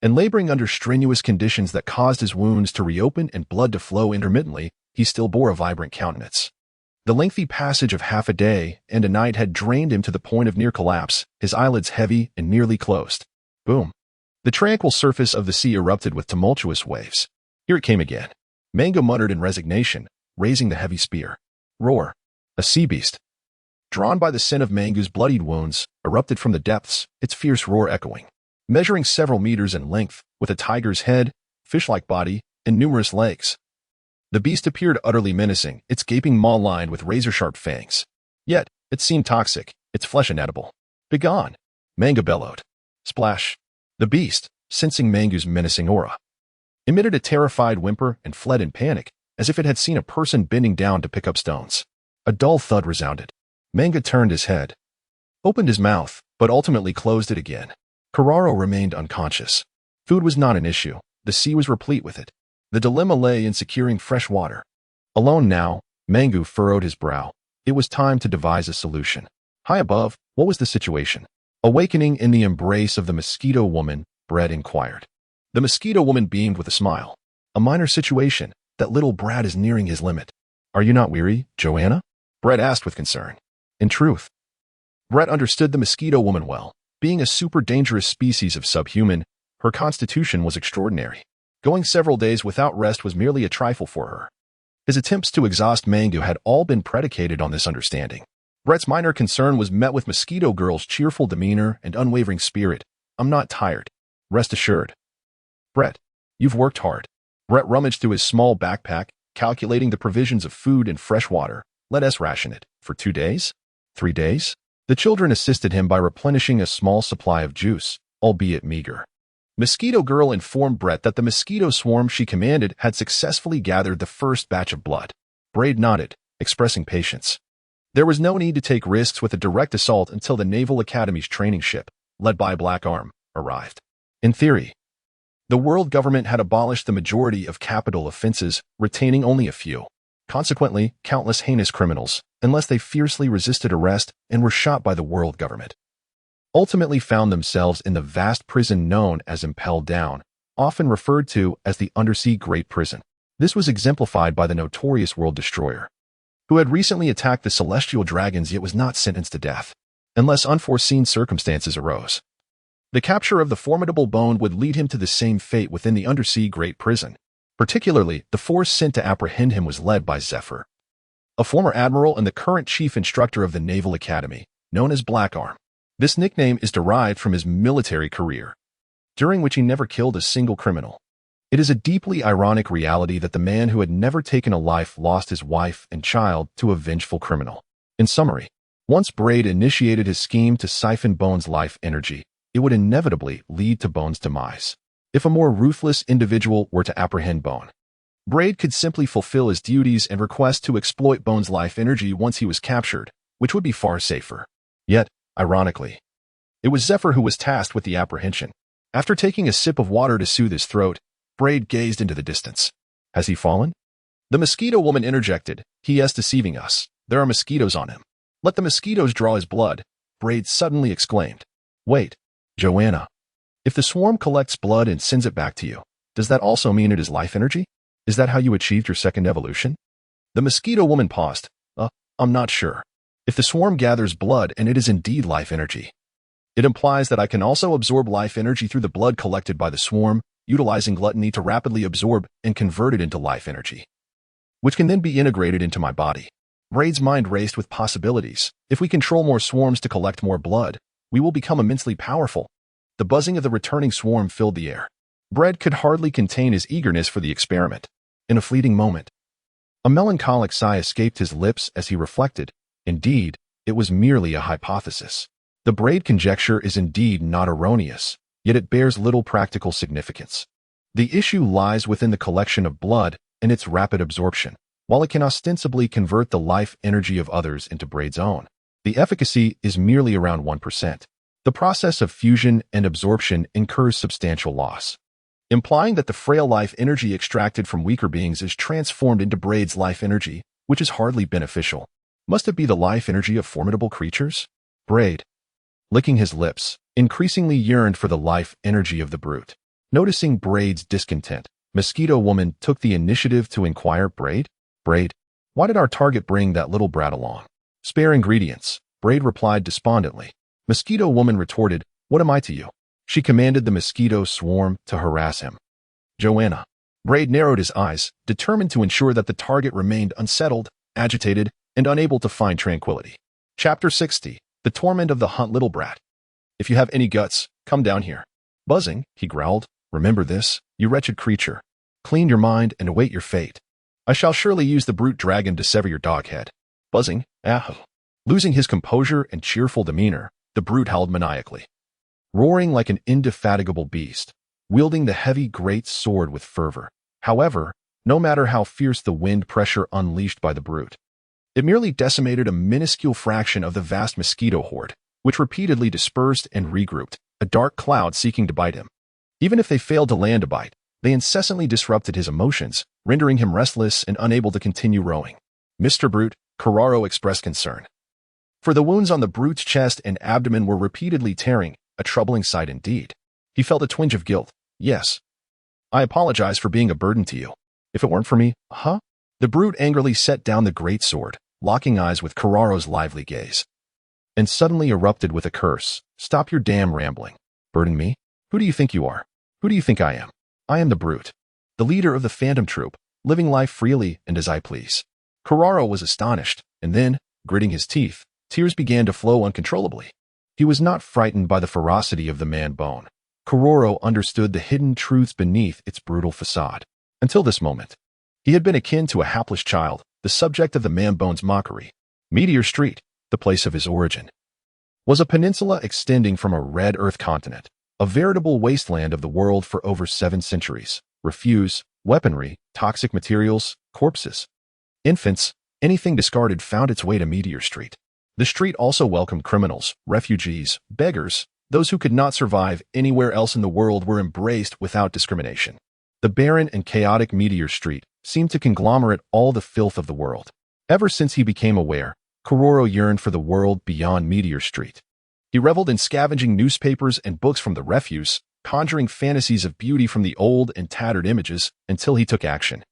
and laboring under strenuous conditions that caused his wounds to reopen and blood to flow intermittently. He still bore a vibrant countenance. The lengthy passage of half a day and a night had drained him to the point of near collapse, his eyelids heavy and nearly closed. Boom. The tranquil surface of the sea erupted with tumultuous waves. Here it came again. Mangu muttered in resignation, raising the heavy spear. Roar. A sea beast, drawn by the scent of Mangu's bloodied wounds, erupted from the depths, its fierce roar echoing. Measuring several meters in length, with a tiger's head, fish-like body, and numerous legs, the beast appeared utterly menacing, its gaping maw lined with razor-sharp fangs. Yet, it seemed toxic, its flesh inedible. Begone! Mangu bellowed. Splash! The beast, sensing Mangu's menacing aura, emitted a terrified whimper and fled in panic, as if it had seen a person bending down to pick up stones. A dull thud resounded. Mangu turned his head, opened his mouth, but ultimately closed it again. Kuraro remained unconscious. Food was not an issue. The sea was replete with it. The dilemma lay in securing fresh water. Alone now, Mangu furrowed his brow. It was time to devise a solution. High above, what was the situation? Awakening in the embrace of the mosquito woman, Brett inquired. The mosquito woman beamed with a smile. A minor situation. That little brat is nearing his limit. Are you not weary, Joanna? Brett asked with concern. In truth, Brett understood the mosquito woman well. Being a super dangerous species of subhuman, her constitution was extraordinary. Going several days without rest was merely a trifle for her. His attempts to exhaust Mangu had all been predicated on this understanding. Brett's minor concern was met with Mosquito Girl's cheerful demeanor and unwavering spirit. I'm not tired. Rest assured. Brett, you've worked hard. Brett rummaged through his small backpack, calculating the provisions of food and fresh water. Let us ration it. For 2 days? 3 days? The children assisted him by replenishing a small supply of juice, albeit meager. Mosquito Girl informed Brett that the mosquito swarm she commanded had successfully gathered the first batch of blood. Braid nodded, expressing patience. There was no need to take risks with a direct assault until the Naval Academy's training ship, led by Black Arm, arrived. In theory, the world government had abolished the majority of capital offenses, retaining only a few. Consequently, countless heinous criminals, unless they fiercely resisted arrest and were shot by the world government, ultimately found themselves in the vast prison known as Impelled Down, often referred to as the Undersea Great Prison. This was exemplified by the notorious World Destroyer, who had recently attacked the celestial dragons yet was not sentenced to death, unless unforeseen circumstances arose. The capture of the formidable Bone would lead him to the same fate within the Undersea Great Prison. Particularly, the force sent to apprehend him was led by Zephyr, a former admiral and the current chief instructor of the Naval Academy, known as Black Arm. This nickname is derived from his military career, during which he never killed a single criminal. It is a deeply ironic reality that the man who had never taken a life lost his wife and child to a vengeful criminal. In summary, once Braid initiated his scheme to siphon Bone's life energy, it would inevitably lead to Bone's demise. If a more ruthless individual were to apprehend Bone, Braid could simply fulfill his duties and request to exploit Bone's life energy once he was captured, which would be far safer. Yet, ironically, it was Zephyr who was tasked with the apprehension. After taking a sip of water to soothe his throat, Braid gazed into the distance. Has he fallen? The mosquito woman interjected. He is deceiving us. There are mosquitoes on him. Let the mosquitoes draw his blood, Braid suddenly exclaimed. Wait, Joanna. If the swarm collects blood and sends it back to you, does that also mean it is life energy? Is that how you achieved your second evolution? The mosquito woman paused. I'm not sure. If the swarm gathers blood and it is indeed life energy, it implies that I can also absorb life energy through the blood collected by the swarm, utilizing gluttony to rapidly absorb and convert it into life energy, which can then be integrated into my body. Braid's mind raced with possibilities. If we control more swarms to collect more blood, we will become immensely powerful. The buzzing of the returning swarm filled the air. Braid could hardly contain his eagerness for the experiment. In a fleeting moment, a melancholic sigh escaped his lips as he reflected. Indeed, it was merely a hypothesis. The Braid conjecture is indeed not erroneous, yet it bears little practical significance. The issue lies within the collection of blood and its rapid absorption. While it can ostensibly convert the life energy of others into Braid's own, the efficacy is merely around 1%. The process of fusion and absorption incurs substantial loss, implying that the frail life energy extracted from weaker beings is transformed into Braid's life energy, which is hardly beneficial. Must it be the life energy of formidable creatures? Braid, licking his lips, increasingly yearned for the life energy of the brute. Noticing Braid's discontent, Mosquito Woman took the initiative to inquire, Braid, why did our target bring that little brat along? Spare ingredients, Braid replied despondently. Mosquito Woman retorted, what am I to you? She commanded the mosquito swarm to harass him. Joanna. Braid narrowed his eyes, determined to ensure that the target remained unsettled, agitated, and unable to find tranquility. Chapter 60. The Torment of the Hunt Little Brat. If you have any guts, come down here. Buzzing, he growled. Remember this, you wretched creature. Clean your mind and await your fate. I shall surely use the brute dragon to sever your dog head. Buzzing, aho. Losing his composure and cheerful demeanor, the brute howled maniacally. Roaring like an indefatigable beast, wielding the heavy great sword with fervor. However, no matter how fierce the wind pressure unleashed by the brute, it merely decimated a minuscule fraction of the vast mosquito horde, which repeatedly dispersed and regrouped, a dark cloud seeking to bite him. Even if they failed to land a bite, they incessantly disrupted his emotions, rendering him restless and unable to continue rowing. Mr. Brute, Carraro expressed concern. For the wounds on the brute's chest and abdomen were repeatedly tearing, a troubling sight indeed. He felt a twinge of guilt. Yes. I apologize for being a burden to you. If it weren't for me, huh? The brute angrily set down the great sword, locking eyes with Carraro's lively gaze, and suddenly erupted with a curse. Stop your damn rambling. Burden me? Who do you think you are? Who do you think I am? I am the brute, the leader of the Phantom Troop, living life freely and as I please. Carraro was astonished, and then, gritting his teeth, tears began to flow uncontrollably. He was not frightened by the ferocity of the man-bone. Carraro understood the hidden truths beneath its brutal facade. Until this moment, he had been akin to a hapless child, the subject of the man-bone's mockery. Meteor Street, the place of his origin, was a peninsula extending from a red Earth continent, a veritable wasteland of the world for over 7 centuries. Refuse, weaponry, toxic materials, corpses, infants, anything discarded found its way to Meteor Street. The street also welcomed criminals, refugees, beggars. Those who could not survive anywhere else in the world were embraced without discrimination. The barren and chaotic Meteor Street seemed to conglomerate all the filth of the world. Ever since he became aware, Carraro yearned for the world beyond Meteor Street. He reveled in scavenging newspapers and books from the refuse, conjuring fantasies of beauty from the old and tattered images until he took action,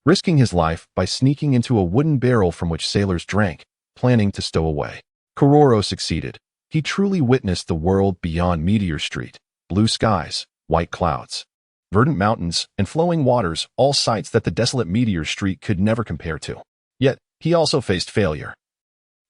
risking his life by sneaking into a wooden barrel from which sailors drank, planning to stow away. Carraro succeeded. He truly witnessed the world beyond Meteor Street. Blue skies, white clouds, verdant mountains, and flowing waters, all sights that the desolate Meteor Street could never compare to. Yet, he also faced failure.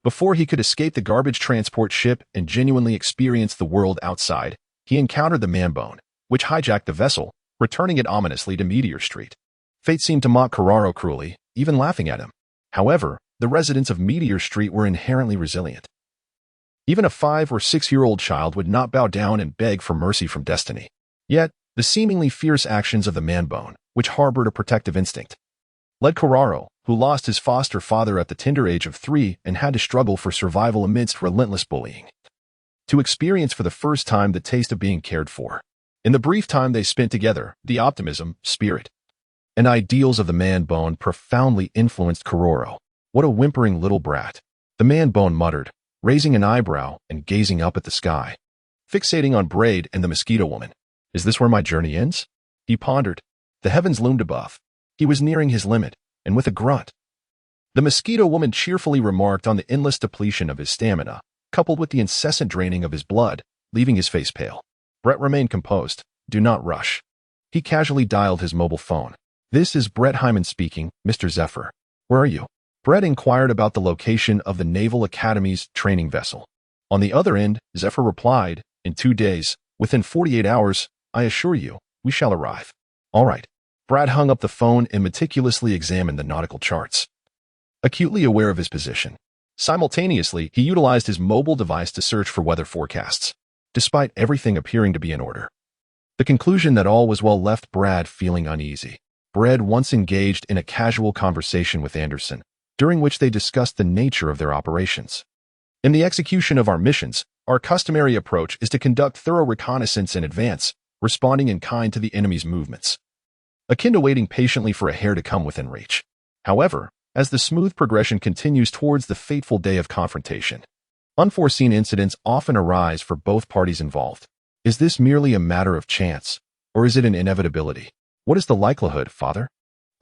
Before he could escape the garbage transport ship and genuinely experience the world outside, he encountered the man-bone, which hijacked the vessel, returning it ominously to Meteor Street. Fate seemed to mock Carraro cruelly, even laughing at him. However, the residents of Meteor Street were inherently resilient. Even a 5- or 6-year-old child would not bow down and beg for mercy from destiny. Yet, the seemingly fierce actions of the man-bone, which harbored a protective instinct, led Carraro, who lost his foster father at the tender age of 3 and had to struggle for survival amidst relentless bullying, to experience for the first time the taste of being cared for. In the brief time they spent together, the optimism, spirit, and ideals of the man-bone profoundly influenced Carraro. What a whimpering little brat, the man-bone muttered, raising an eyebrow and gazing up at the sky, fixating on Braid and the Mosquito Woman. Is this where my journey ends? He pondered. The heavens loomed above. He was nearing his limit, and with a grunt, the Mosquito Woman cheerfully remarked on the endless depletion of his stamina, coupled with the incessant draining of his blood, leaving his face pale. Brett remained composed. Do not rush. He casually dialed his mobile phone. This is Brett Hyman speaking, Mr. Zephyr. Where are you? Brett inquired about the location of the Naval Academy's training vessel. On the other end, Zephyr replied, in 2 days, within 48 hours, I assure you, we shall arrive. All right. Brad hung up the phone and meticulously examined the nautical charts, acutely aware of his position. Simultaneously, he utilized his mobile device to search for weather forecasts, despite everything appearing to be in order. The conclusion that all was well left Brad feeling uneasy. Brad once engaged in a casual conversation with Anderson, during which they discussed the nature of their operations. In the execution of our missions, Our customary approach is to conduct thorough reconnaissance in advance, responding in kind to the enemy's movements, akin to waiting patiently for a hare to come within reach. However, as the smooth progression continues towards the fateful day of confrontation, unforeseen incidents often arise for both parties involved. Is this merely a matter of chance, or is it an inevitability? What is the likelihood, Father?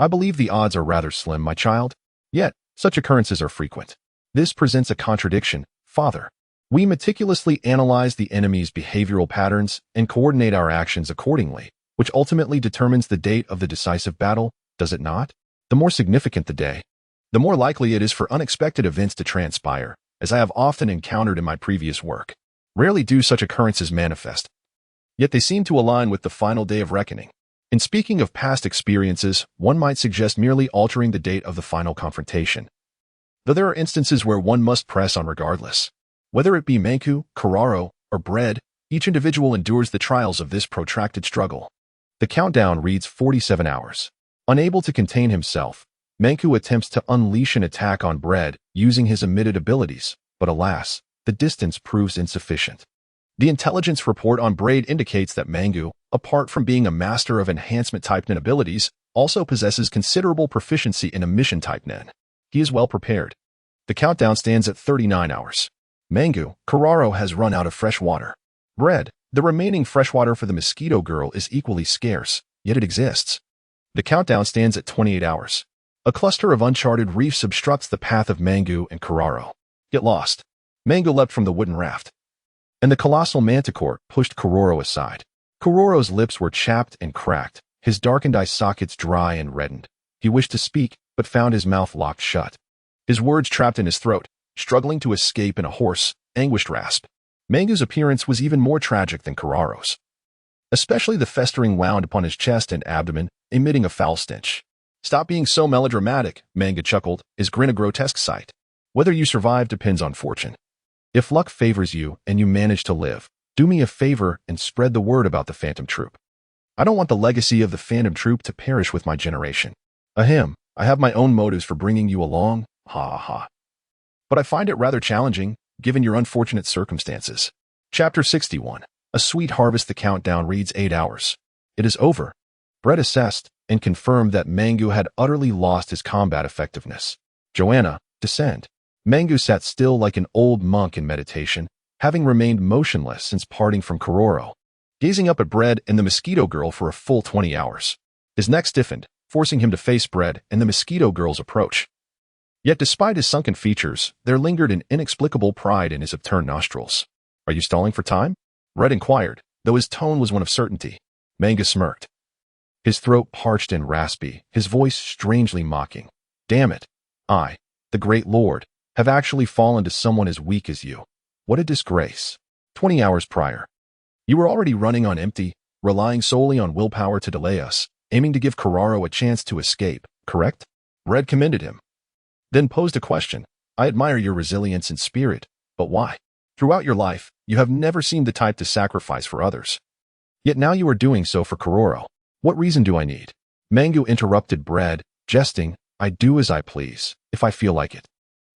I believe the odds are rather slim, my child. Yet, such occurrences are frequent. This presents a contradiction, Father. We meticulously analyze the enemy's behavioral patterns and coordinate our actions accordingly, which ultimately determines the date of the decisive battle, does it not? The more significant the day, the more likely it is for unexpected events to transpire, as I have often encountered in my previous work. Rarely do such occurrences manifest, yet they seem to align with the final day of reckoning. In speaking of past experiences, one might suggest merely altering the date of the final confrontation, though there are instances where one must press on regardless. Whether it be Manku, Kuraro, or Bread, each individual endures the trials of this protracted struggle. The countdown reads 47 hours. Unable to contain himself, Manku attempts to unleash an attack on Bread using his omitted abilities, but alas, the distance proves insufficient. The intelligence report on Braid indicates that Mangu, apart from being a master of enhancement-type nen abilities, also possesses considerable proficiency in emission-type nen. He is well prepared. The countdown stands at 39 hours. Mangu, Kuraro has run out of fresh water. Bread, the remaining freshwater for the mosquito girl is equally scarce, yet it exists. The countdown stands at 28 hours. A cluster of uncharted reefs obstructs the path of Mangu and Kuraro. Get lost. Mangu leapt from the wooden raft, and the colossal manticore pushed Kuroro aside. Kuroro's lips were chapped and cracked, his darkened eye sockets dry and reddened. He wished to speak, but found his mouth locked shut. His words trapped in his throat, struggling to escape in a hoarse, anguished rasp. Mangu's appearance was even more tragic than Kuraro's, especially the festering wound upon his chest and abdomen, emitting a foul stench. Stop being so melodramatic, Mangu chuckled, his grin a grotesque sight. Whether you survive depends on fortune. If luck favors you and you manage to live, do me a favor and spread the word about the Phantom Troop. I don't want the legacy of the Phantom Troop to perish with my generation. Ahem, I have my own motives for bringing you along, ha ha ha. But I find it rather challenging, given your unfortunate circumstances. Chapter 61. A Sweet Harvest. The countdown reads 8 hours. It is over. Brett assessed and confirmed that Mangu had utterly lost his combat effectiveness. Joanna, descend. Mangu sat still like an old monk in meditation, having remained motionless since parting from Kuroro, gazing up at Bread and the mosquito girl for a full 20 hours. His neck stiffened, forcing him to face Bread and the mosquito girl's approach. Yet despite his sunken features, there lingered an inexplicable pride in his upturned nostrils. Are you stalling for time? Red inquired, though his tone was one of certainty. Mangu smirked, his throat parched and raspy, his voice strangely mocking. Damn it. I, the great lord, have actually fallen to someone as weak as you. What a disgrace. 20 hours prior, you were already running on empty, relying solely on willpower to delay us, aiming to give Kuraro a chance to escape, correct? Red commended him, then posed a question. I admire your resilience and spirit, but why? Throughout your life, you have never seemed the type to sacrifice for others. Yet now you are doing so for Kuroro. What reason do I need? Mangu interrupted Bread, jesting. I do as I please. If I feel like it,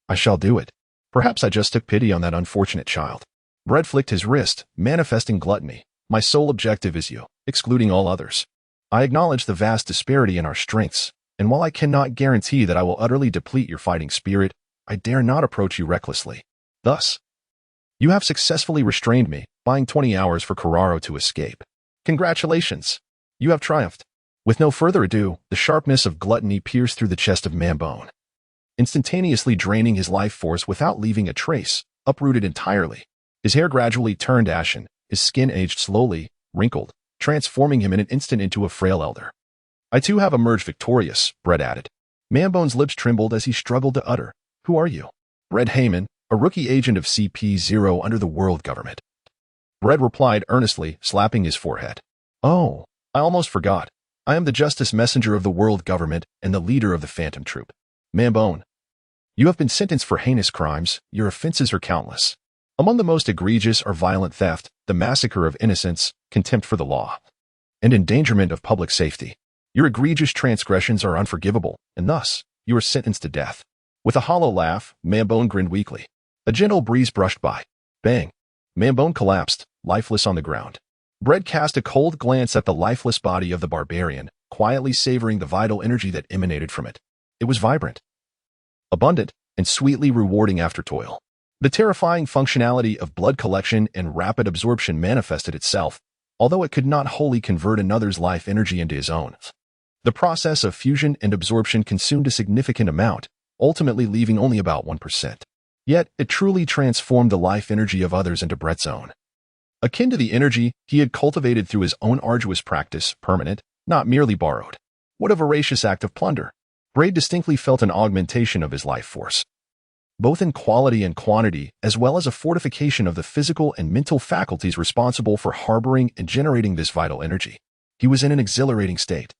I shall do it. Perhaps I just took pity on that unfortunate child. Bread flicked his wrist, manifesting gluttony. My sole objective is you, excluding all others. I acknowledge the vast disparity in our strengths, and while I cannot guarantee that I will utterly deplete your fighting spirit, I dare not approach you recklessly. Thus, you have successfully restrained me, buying 20 hours for Kuraro to escape. Congratulations. You have triumphed. With no further ado, the sharpness of gluttony pierced through the chest of Mambone, instantaneously draining his life force without leaving a trace, uprooted entirely. His hair gradually turned ashen, his skin aged slowly, wrinkled, transforming him in an instant into a frail elder. I too have emerged victorious, Bread added. Mambone's lips trembled as he struggled to utter. Who are you? Red Heyman, a rookie agent of CP0 under the world government. Bread replied earnestly, slapping his forehead. Oh, I almost forgot. I am the justice messenger of the world government and the leader of the Phantom Troop. Mambone, you have been sentenced for heinous crimes. Your offenses are countless. Among the most egregious are violent theft, the massacre of innocents, contempt for the law, and endangerment of public safety. Your egregious transgressions are unforgivable, and thus, you are sentenced to death. With a hollow laugh, Mambone grinned weakly. A gentle breeze brushed by. Bang. Man-bone collapsed, lifeless on the ground. Bread cast a cold glance at the lifeless body of the barbarian, quietly savoring the vital energy that emanated from it. It was vibrant, abundant, and sweetly rewarding after toil. The terrifying functionality of blood collection and rapid absorption manifested itself, although it could not wholly convert another's life energy into his own. The process of fusion and absorption consumed a significant amount, ultimately leaving only about 1%. Yet, it truly transformed the life energy of others into Brett's own. Akin to the energy he had cultivated through his own arduous practice, permanent, not merely borrowed. What a voracious act of plunder! Braid distinctly felt an augmentation of his life force, both in quality and quantity, as well as a fortification of the physical and mental faculties responsible for harboring and generating this vital energy. He was in an exhilarating state.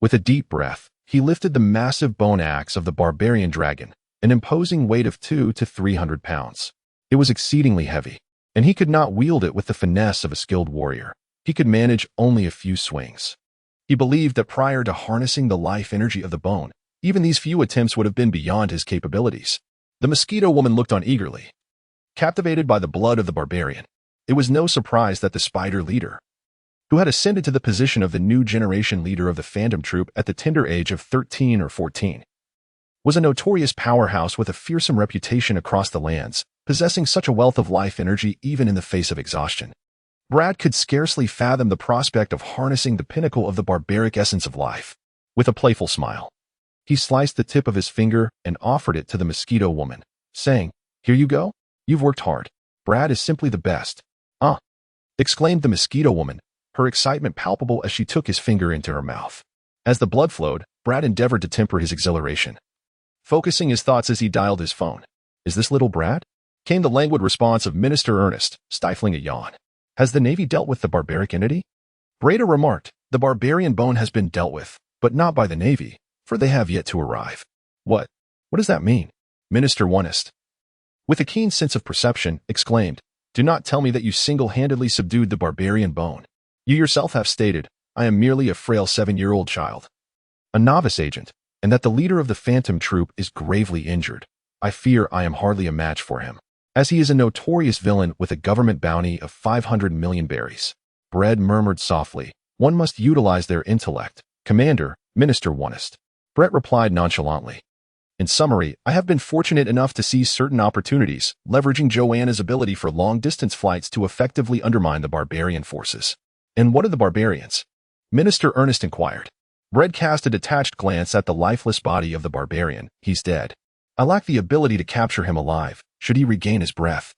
With a deep breath, he lifted the massive bone axe of the barbarian dragon, an imposing weight of 200 to 300 pounds. It was exceedingly heavy, and he could not wield it with the finesse of a skilled warrior. He could manage only a few swings. He believed that prior to harnessing the life energy of the bone, even these few attempts would have been beyond his capabilities. The mosquito woman looked on eagerly, captivated by the blood of the barbarian. It was no surprise that the spider leader, who had ascended to the position of the new generation leader of the Phantom Troop at the tender age of 13 or 14, was a notorious powerhouse with a fearsome reputation across the lands, possessing such a wealth of life energy even in the face of exhaustion. Brad could scarcely fathom the prospect of harnessing the pinnacle of the barbaric essence of life. With a playful smile, he sliced the tip of his finger and offered it to the mosquito woman, saying, "Here you go. You've worked hard. Brad is simply the best." "Ah!" exclaimed the mosquito woman, her excitement palpable as she took his finger into her mouth. As the blood flowed, Brad endeavored to temper his exhilaration, focusing his thoughts as he dialed his phone. "Is this little Brad?" came the languid response of Minister Ernest, stifling a yawn. "Has the Navy dealt with the barbaric entity?" Breda remarked, "The barbarian bone has been dealt with, but not by the Navy, for they have yet to arrive." What does that mean?" Minister Ernest, with a keen sense of perception, exclaimed, "Do not tell me that you single-handedly subdued the barbarian bone. You yourself have stated, I am merely a frail 7-year-old child, a novice agent, and that the leader of the Phantom Troop is gravely injured. I fear I am hardly a match for him, as he is a notorious villain with a government bounty of 500 million berries." Bread murmured softly, "One must utilize their intellect, Commander, Minister Ernest." Brett replied nonchalantly, "In summary, I have been fortunate enough to seize certain opportunities, leveraging Joanna's ability for long-distance flights to effectively undermine the barbarian forces." "And what of the barbarians?" Minister Ernest inquired. Brett cast a detached glance at the lifeless body of the barbarian. "He's dead. I lack the ability to capture him alive, should he regain his breath.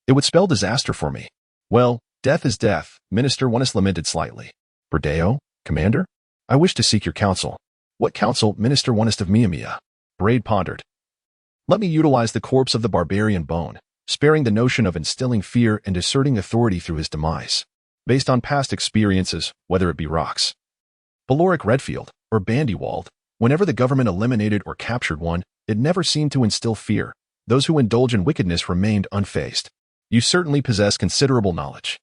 It would spell disaster for me." "Well, death is death," Minister Ernest lamented slightly. "Berdeo, Commander? I wish to seek your counsel." "What counsel, Minister Ernest of Miyamiya?" Braid pondered. "Let me utilize the corpse of the barbarian bone, sparing the notion of instilling fear and asserting authority through his demise. Based on past experiences, whether it be Rocks, Baloric Redfield, or Bandywald, whenever the government eliminated or captured one, it never seemed to instill fear. Those who indulge in wickedness remained unfazed." "You certainly possess considerable knowledge."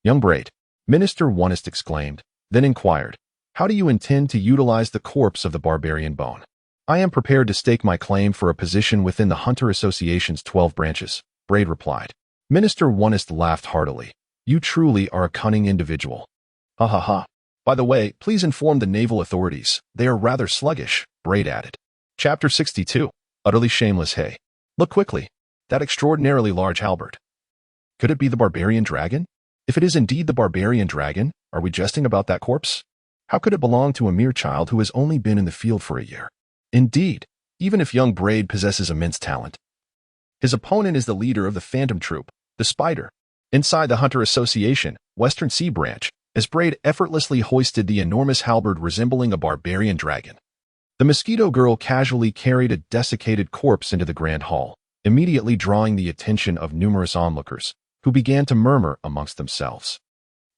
"Young Braid," Minister Ernest exclaimed, then inquired, "How do you intend to utilize the corpse of the barbarian bone?" "I am prepared to stake my claim for a position within the Hunter Association's 12 branches," Braid replied. Minister Ernest laughed heartily. "You truly are a cunning individual." "Ha ha ha. By the way, please inform the naval authorities. They are rather sluggish," Braid added. Chapter 62. Utterly Shameless. "Hey, look quickly. That extraordinarily large halberd. Could it be the barbarian dragon? If it is indeed the barbarian dragon, are we jesting about that corpse? How could it belong to a mere child who has only been in the field for a year?" Indeed, even if young Braid possesses immense talent, his opponent is the leader of the Phantom Troop, the Spider, inside the Hunter Association, Western Sea Branch, as Braid effortlessly hoisted the enormous halberd resembling a barbarian dragon. The mosquito girl casually carried a desiccated corpse into the grand hall, immediately drawing the attention of numerous onlookers, who began to murmur amongst themselves.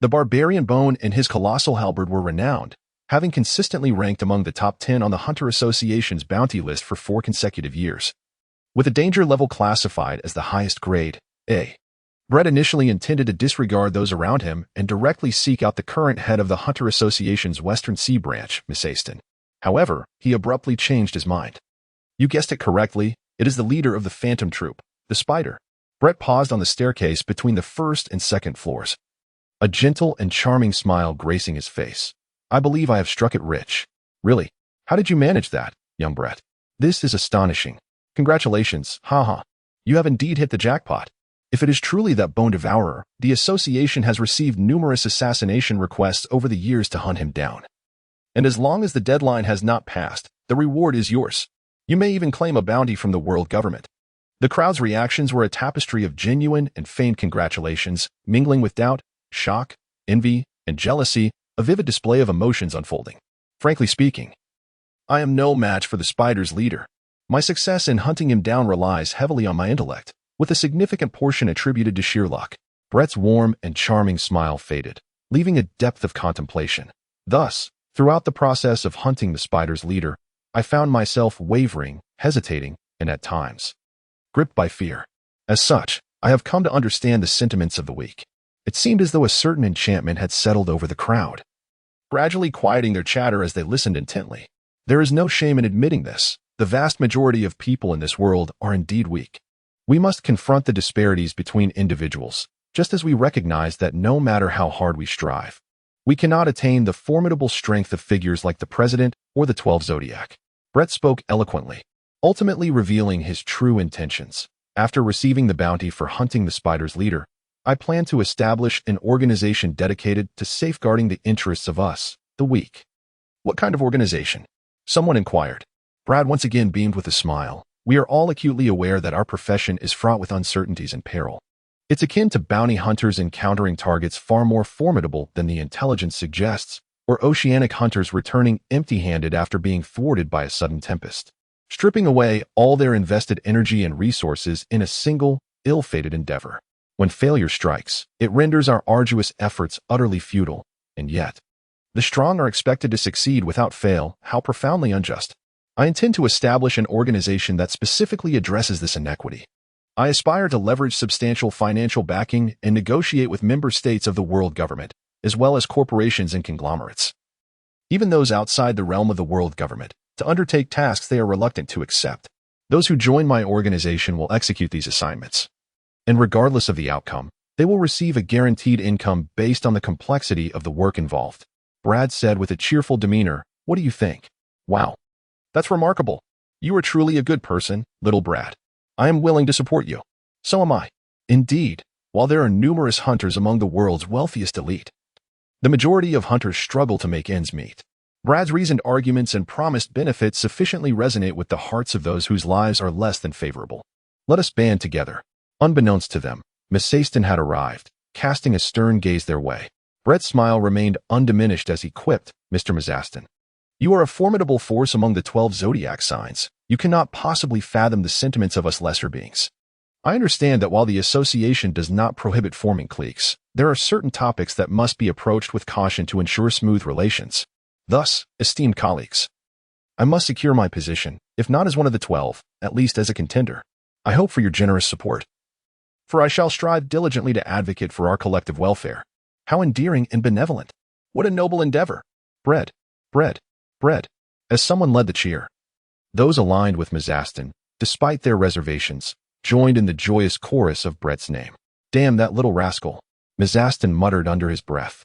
The barbarian bone and his colossal halberd were renowned, having consistently ranked among the top 10 on the Hunter Association's bounty list for 4 consecutive years. With a danger level classified as the highest grade, A, Brett initially intended to disregard those around him and directly seek out the current head of the Hunter Association's Western Sea Branch, Miss Aston. However, he abruptly changed his mind. "You guessed it correctly, it is the leader of the Phantom Troop, the Spider." Brett paused on the staircase between the first and second floors, a gentle and charming smile gracing his face. I believe I have struck it rich. Really? How did you manage that, young Brett? This is astonishing. Congratulations, haha. You have indeed hit the jackpot. If it is truly that bone devourer, the association has received numerous assassination requests over the years to hunt him down. And as long as the deadline has not passed, the reward is yours. You may even claim a bounty from the world government. The crowd's reactions were a tapestry of genuine and feigned congratulations, mingling with doubt, shock, envy, and jealousy, a vivid display of emotions unfolding. Frankly speaking, I am no match for the spider's leader. My success in hunting him down relies heavily on my intellect, with a significant portion attributed to sheer luck. Brett's warm and charming smile faded, leaving a depth of contemplation. Thus, throughout the process of hunting the spider's leader, I found myself wavering, hesitating, and at times, gripped by fear. As such, I have come to understand the sentiments of the weak. It seemed as though a certain enchantment had settled over the crowd, gradually quieting their chatter as they listened intently. There is no shame in admitting this. The vast majority of people in this world are indeed weak. We must confront the disparities between individuals, just as we recognize that no matter how hard we strive, we cannot attain the formidable strength of figures like the President or the 12 Zodiac. Brett spoke eloquently, ultimately revealing his true intentions. After receiving the bounty for hunting the spider's leader, I plan to establish an organization dedicated to safeguarding the interests of us, the weak. What kind of organization? Someone inquired. Brad once again beamed with a smile. We are all acutely aware that our profession is fraught with uncertainties and peril. It's akin to bounty hunters encountering targets far more formidable than the intelligence suggests, or oceanic hunters returning empty-handed after being thwarted by a sudden tempest, stripping away all their invested energy and resources in a single, ill-fated endeavor. When failure strikes, it renders our arduous efforts utterly futile, and yet, the strong are expected to succeed without fail. How profoundly unjust. I intend to establish an organization that specifically addresses this inequity. I aspire to leverage substantial financial backing and negotiate with member states of the world government, as well as corporations and conglomerates, even those outside the realm of the world government, to undertake tasks they are reluctant to accept. Those who join my organization will execute these assignments, and regardless of the outcome, they will receive a guaranteed income based on the complexity of the work involved. Brad said with a cheerful demeanor, "What do you think?" "Wow. That's remarkable. You are truly a good person, little Brad. I am willing to support you." "So am I." Indeed, while there are numerous hunters among the world's wealthiest elite, the majority of hunters struggle to make ends meet. Brad's reasoned arguments and promised benefits sufficiently resonate with the hearts of those whose lives are less than favorable. Let us band together. Unbeknownst to them, Miss Saston had arrived, casting a stern gaze their way. Brett's smile remained undiminished as he quipped, "Mr. Mazaston, you are a formidable force among the 12 zodiac signs. You cannot possibly fathom the sentiments of us lesser beings. I understand that while the association does not prohibit forming cliques, there are certain topics that must be approached with caution to ensure smooth relations. Thus, esteemed colleagues, I must secure my position, if not as one of the 12, at least as a contender. I hope for your generous support, for I shall strive diligently to advocate for our collective welfare." How endearing and benevolent. What a noble endeavor. Bread, bread, bread. As someone led the cheer, those aligned with Mazaston, despite their reservations, joined in the joyous chorus of Brett's name. "Damn that little rascal," Mazaston muttered under his breath.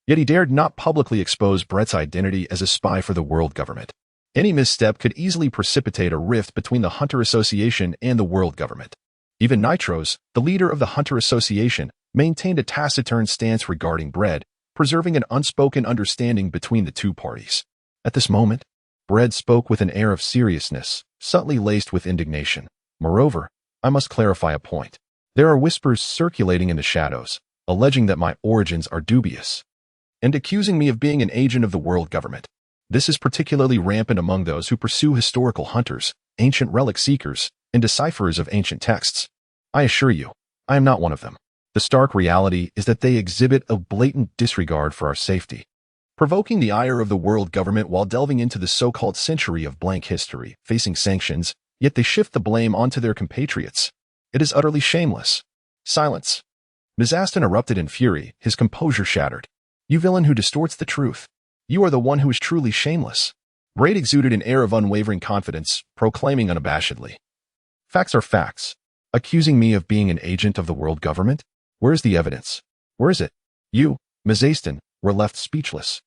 Yet he dared not publicly expose Brett's identity as a spy for the world government. Any misstep could easily precipitate a rift between the Hunter Association and the world government. Even Nitros, the leader of the Hunter Association, maintained a taciturn stance regarding Bread, preserving an unspoken understanding between the two parties. At this moment, Bread spoke with an air of seriousness, subtly laced with indignation. "Moreover, I must clarify a point. There are whispers circulating in the shadows, alleging that my origins are dubious, and accusing me of being an agent of the world government. This is particularly rampant among those who pursue historical hunters, ancient relic seekers, and decipherers of ancient texts. I assure you, I am not one of them. The stark reality is that they exhibit a blatant disregard for our safety, provoking the ire of the world government while delving into the so-called century of blank history, facing sanctions, yet they shift the blame onto their compatriots. It is utterly shameless." Silence. Mazaston erupted in fury, his composure shattered. "You villain who distorts the truth. You are the one who is truly shameless." Braid exuded an air of unwavering confidence, proclaiming unabashedly, "Facts are facts. accusing me of being an agent of the world government? Where's the evidence? Where is it? You, Ms. Aston, were left speechless.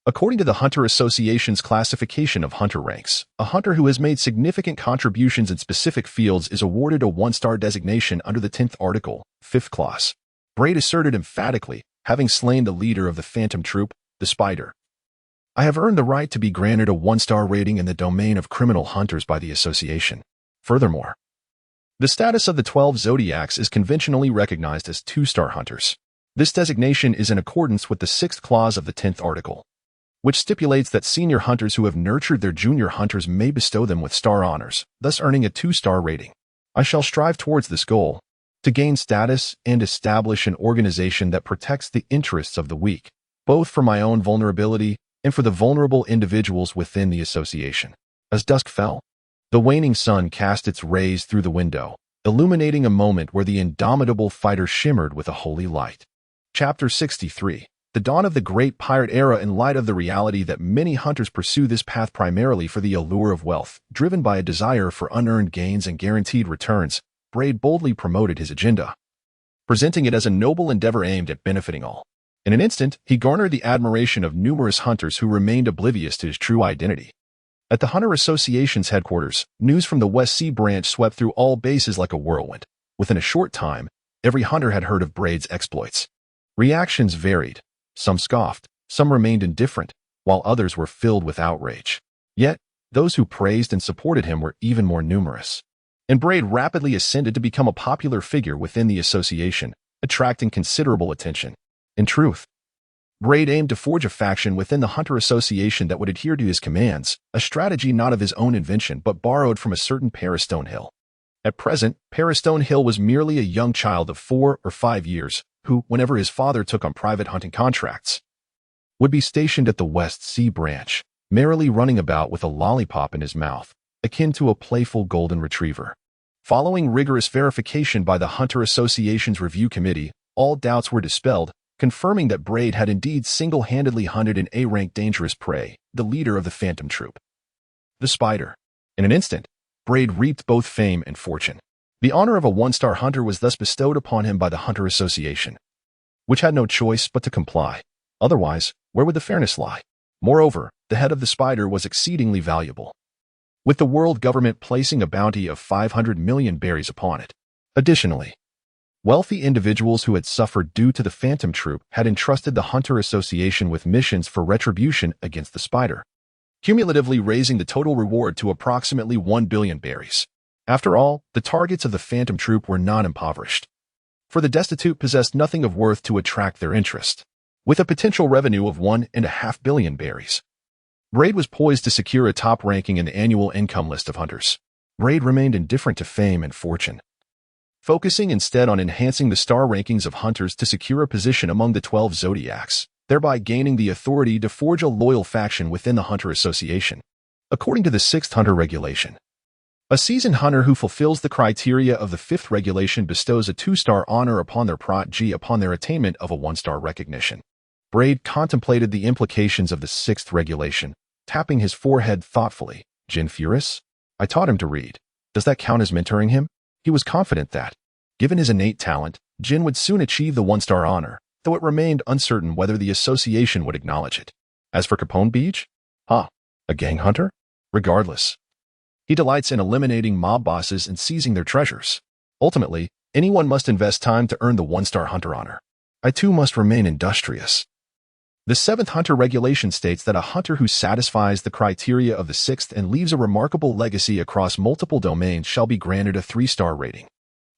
According to the Hunter Association's classification of hunter ranks, a hunter who has made significant contributions in specific fields is awarded a 1-star designation under the 10th article, 5th clause. Braid asserted emphatically, having slain the leader of the Phantom Troop, the Spider. I have earned the right to be granted a 1-star rating in the domain of criminal hunters by the association. Furthermore, the status of the 12 zodiacs is conventionally recognized as 2-star hunters. This designation is in accordance with the 6th clause of the 10th article, which stipulates that senior hunters who have nurtured their junior hunters may bestow them with star honors, thus earning a 2-star rating. I shall strive towards this goal, to gain status and establish an organization that protects the interests of the weak, both for my own vulnerability and for the vulnerable individuals within the association. As dusk fell, the waning sun cast its rays through the window, illuminating a moment where the indomitable fighter shimmered with a holy light. Chapter 63. The dawn of the great pirate era. In light of the reality that many hunters pursue this path primarily for the allure of wealth, driven by a desire for unearned gains and guaranteed returns, Braid boldly promoted his agenda, presenting it as a noble endeavor aimed at benefiting all. In an instant, he garnered the admiration of numerous hunters who remained oblivious to his true identity. At the Hunter Association's headquarters, news from the West Sea branch swept through all bases like a whirlwind. Within a short time, every hunter had heard of Braid's exploits. Reactions varied. Some scoffed, some remained indifferent, while others were filled with outrage. Yet, those who praised and supported him were even more numerous. And Braid rapidly ascended to become a popular figure within the association, attracting considerable attention. In truth, Braid aimed to forge a faction within the Hunter Association that would adhere to his commands, a strategy not of his own invention but borrowed from a certain Paris Stonehill. At present, Paris Stonehill was merely a young child of 4 or 5 years, who, whenever his father took on private hunting contracts, would be stationed at the West Sea branch, merrily running about with a lollipop in his mouth, akin to a playful golden retriever. Following rigorous verification by the Hunter Association's review committee, all doubts were dispelled, confirming that Braid had indeed single-handedly hunted an A-rank dangerous prey, the leader of the Phantom Troop, the Spider. In an instant, Braid reaped both fame and fortune. The honor of a 1-star hunter was thus bestowed upon him by the Hunter Association, which had no choice but to comply. Otherwise, where would the fairness lie? Moreover, the head of the Spider was exceedingly valuable, with the world government placing a bounty of 500 million berries upon it. Additionally, wealthy individuals who had suffered due to the Phantom Troop had entrusted the Hunter Association with missions for retribution against the Spider, cumulatively raising the total reward to approximately 1 billion berries. After all, the targets of the Phantom Troop were not impoverished, for the destitute possessed nothing of worth to attract their interest. With a potential revenue of 1.5 billion berries, Braid was poised to secure a top ranking in the annual income list of hunters. Braid remained indifferent to fame and fortune, focusing instead on enhancing the star rankings of hunters to secure a position among the 12 zodiacs, thereby gaining the authority to forge a loyal faction within the Hunter Association. According to the 6th Hunter Regulation, a seasoned hunter who fulfills the criteria of the 5th regulation bestows a 2-star honor upon their prot.G upon their attainment of a 1-star recognition. Braid contemplated the implications of the 6th regulation, tapping his forehead thoughtfully. Jin Furis? I taught him to read. Does that count as mentoring him? He was confident that, given his innate talent, Jin would soon achieve the 1-star honor, though it remained uncertain whether the association would acknowledge it. As for Capone Beach? A gang hunter? Regardless, he delights in eliminating mob bosses and seizing their treasures. Ultimately, anyone must invest time to earn the 1-star hunter honor. I too must remain industrious. The 7th Hunter Regulation states that a hunter who satisfies the criteria of the 6th and leaves a remarkable legacy across multiple domains shall be granted a 3-star rating.